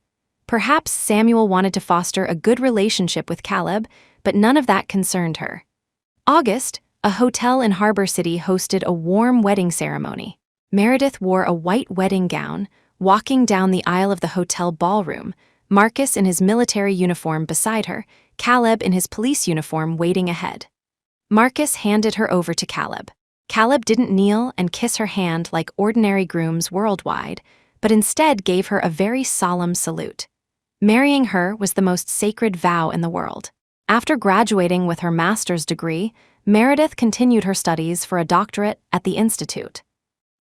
Perhaps Samuel wanted to foster a good relationship with Caleb, but none of that concerned her. August, a hotel in Harbor City hosted a warm wedding ceremony. Meredith wore a white wedding gown, walking down the aisle of the hotel ballroom, Marcus in his military uniform beside her, Caleb in his police uniform waiting ahead. Marcus handed her over to Caleb. Caleb didn't kneel and kiss her hand like ordinary grooms worldwide, but instead gave her a very solemn salute. Marrying her was the most sacred vow in the world. After graduating with her master's degree, Meredith continued her studies for a doctorate at the Institute.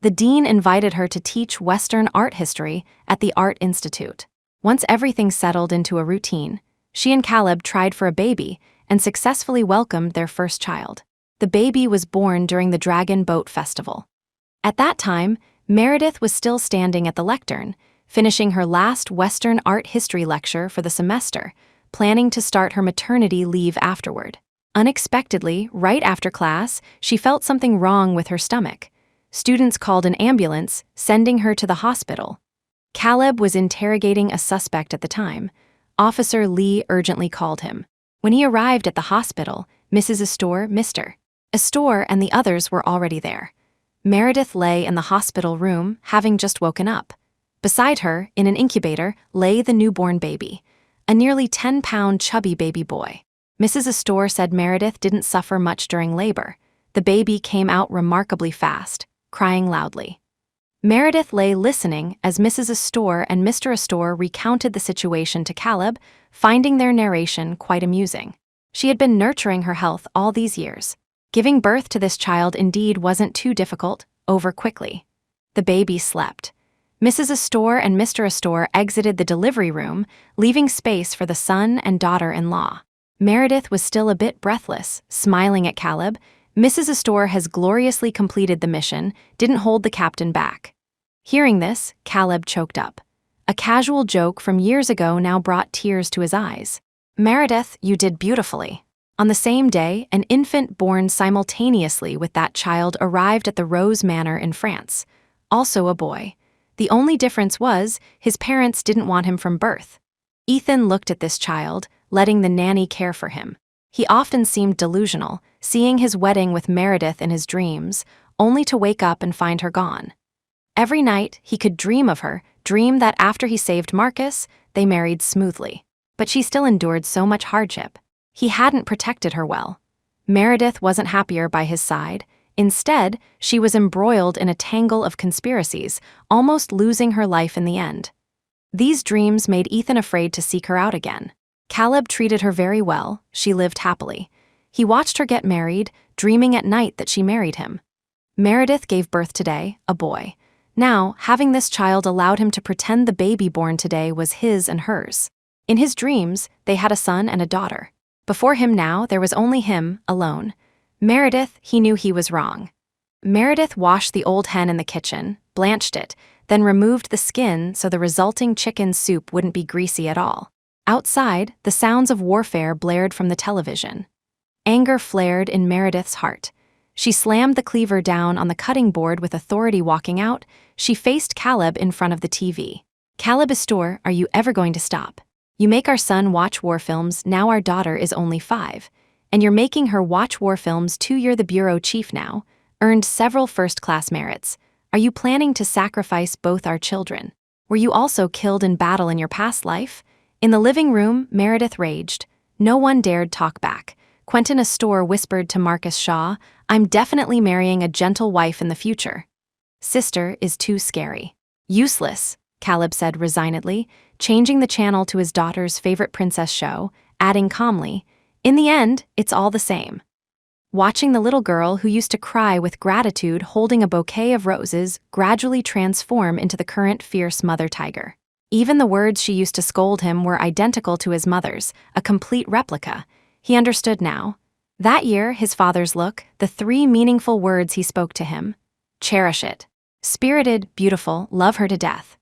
The dean invited her to teach Western art history at the Art Institute. Once everything settled into a routine, she and Caleb tried for a baby and successfully welcomed their first child. The baby was born during the Dragon Boat Festival. At that time, Meredith was still standing at the lectern, finishing her last Western art history lecture for the semester, planning to start her maternity leave afterward. Unexpectedly, right after class, she felt something wrong with her stomach. Students called an ambulance, sending her to the hospital. Caleb was interrogating a suspect at the time. Officer Lee urgently called him. When he arrived at the hospital, Mrs. Astor, Mr. Astor, and the others were already there. Meredith lay in the hospital room, having just woken up. Beside her, in an incubator, lay the newborn baby, a nearly 10-pound chubby baby boy. Mrs. Astor said Meredith didn't suffer much during labor. The baby came out remarkably fast, crying loudly. Meredith lay listening as Mrs. Astor and Mr. Astor recounted the situation to Caleb, finding their narration quite amusing. She had been nurturing her health all these years. Giving birth to this child indeed wasn't too difficult, over quickly. The baby slept. Mrs. Astor and Mr. Astor exited the delivery room, leaving space for the son and daughter-in-law. Meredith was still a bit breathless, smiling at Caleb. Mrs. Astor has gloriously completed the mission, didn't hold the captain back. Hearing this, Caleb choked up. A casual joke from years ago now brought tears to his eyes. Meredith, you did beautifully. On the same day, an infant born simultaneously with that child arrived at the Rose Manor in France. Also a boy. The only difference was, his parents didn't want him from birth. Ethan looked at this child, letting the nanny care for him. He often seemed delusional, seeing his wedding with Meredith in his dreams, only to wake up and find her gone. Every night, he could dream of her, dream that after he saved Marcus, they married smoothly. But she still endured so much hardship. He hadn't protected her well. Meredith wasn't happier by his side. Instead, she was embroiled in a tangle of conspiracies, almost losing her life in the end. These dreams made Ethan afraid to seek her out again. Caleb treated her very well, she lived happily. He watched her get married, dreaming at night that she married him. Meredith gave birth today, a boy. Now, having this child allowed him to pretend the baby born today was his and hers. In his dreams, they had a son and a daughter. Before him now, there was only him, alone. Meredith, he knew he was wrong. Meredith washed the old hen in the kitchen, blanched it, then removed the skin so the resulting chicken soup wouldn't be greasy at all. Outside, the sounds of warfare blared from the television. Anger flared in Meredith's heart. She slammed the cleaver down on the cutting board with authority. Walking out, she faced Caleb in front of the TV. Caleb Astor, are you ever going to stop? You make our son watch war films, now our daughter is only 5. And you're making her watch war films too. You're the bureau chief now, earned several first-class merits. Are you planning to sacrifice both our children? Were you also killed in battle in your past life? In the living room, Meredith raged. No one dared talk back. Quentin Astor whispered to Marcus Shaw, I'm definitely marrying a gentle wife in the future. Sister is too scary. Useless, Caleb said resignedly, changing the channel to his daughter's favorite princess show, adding calmly, in the end, it's all the same. Watching the little girl who used to cry with gratitude holding a bouquet of roses gradually transform into the current fierce mother tiger. Even the words she used to scold him were identical to his mother's, a complete replica. He understood now. That year, his father's look, the 3 meaningful words he spoke to him. Cherish it. Spirited, beautiful, love her to death.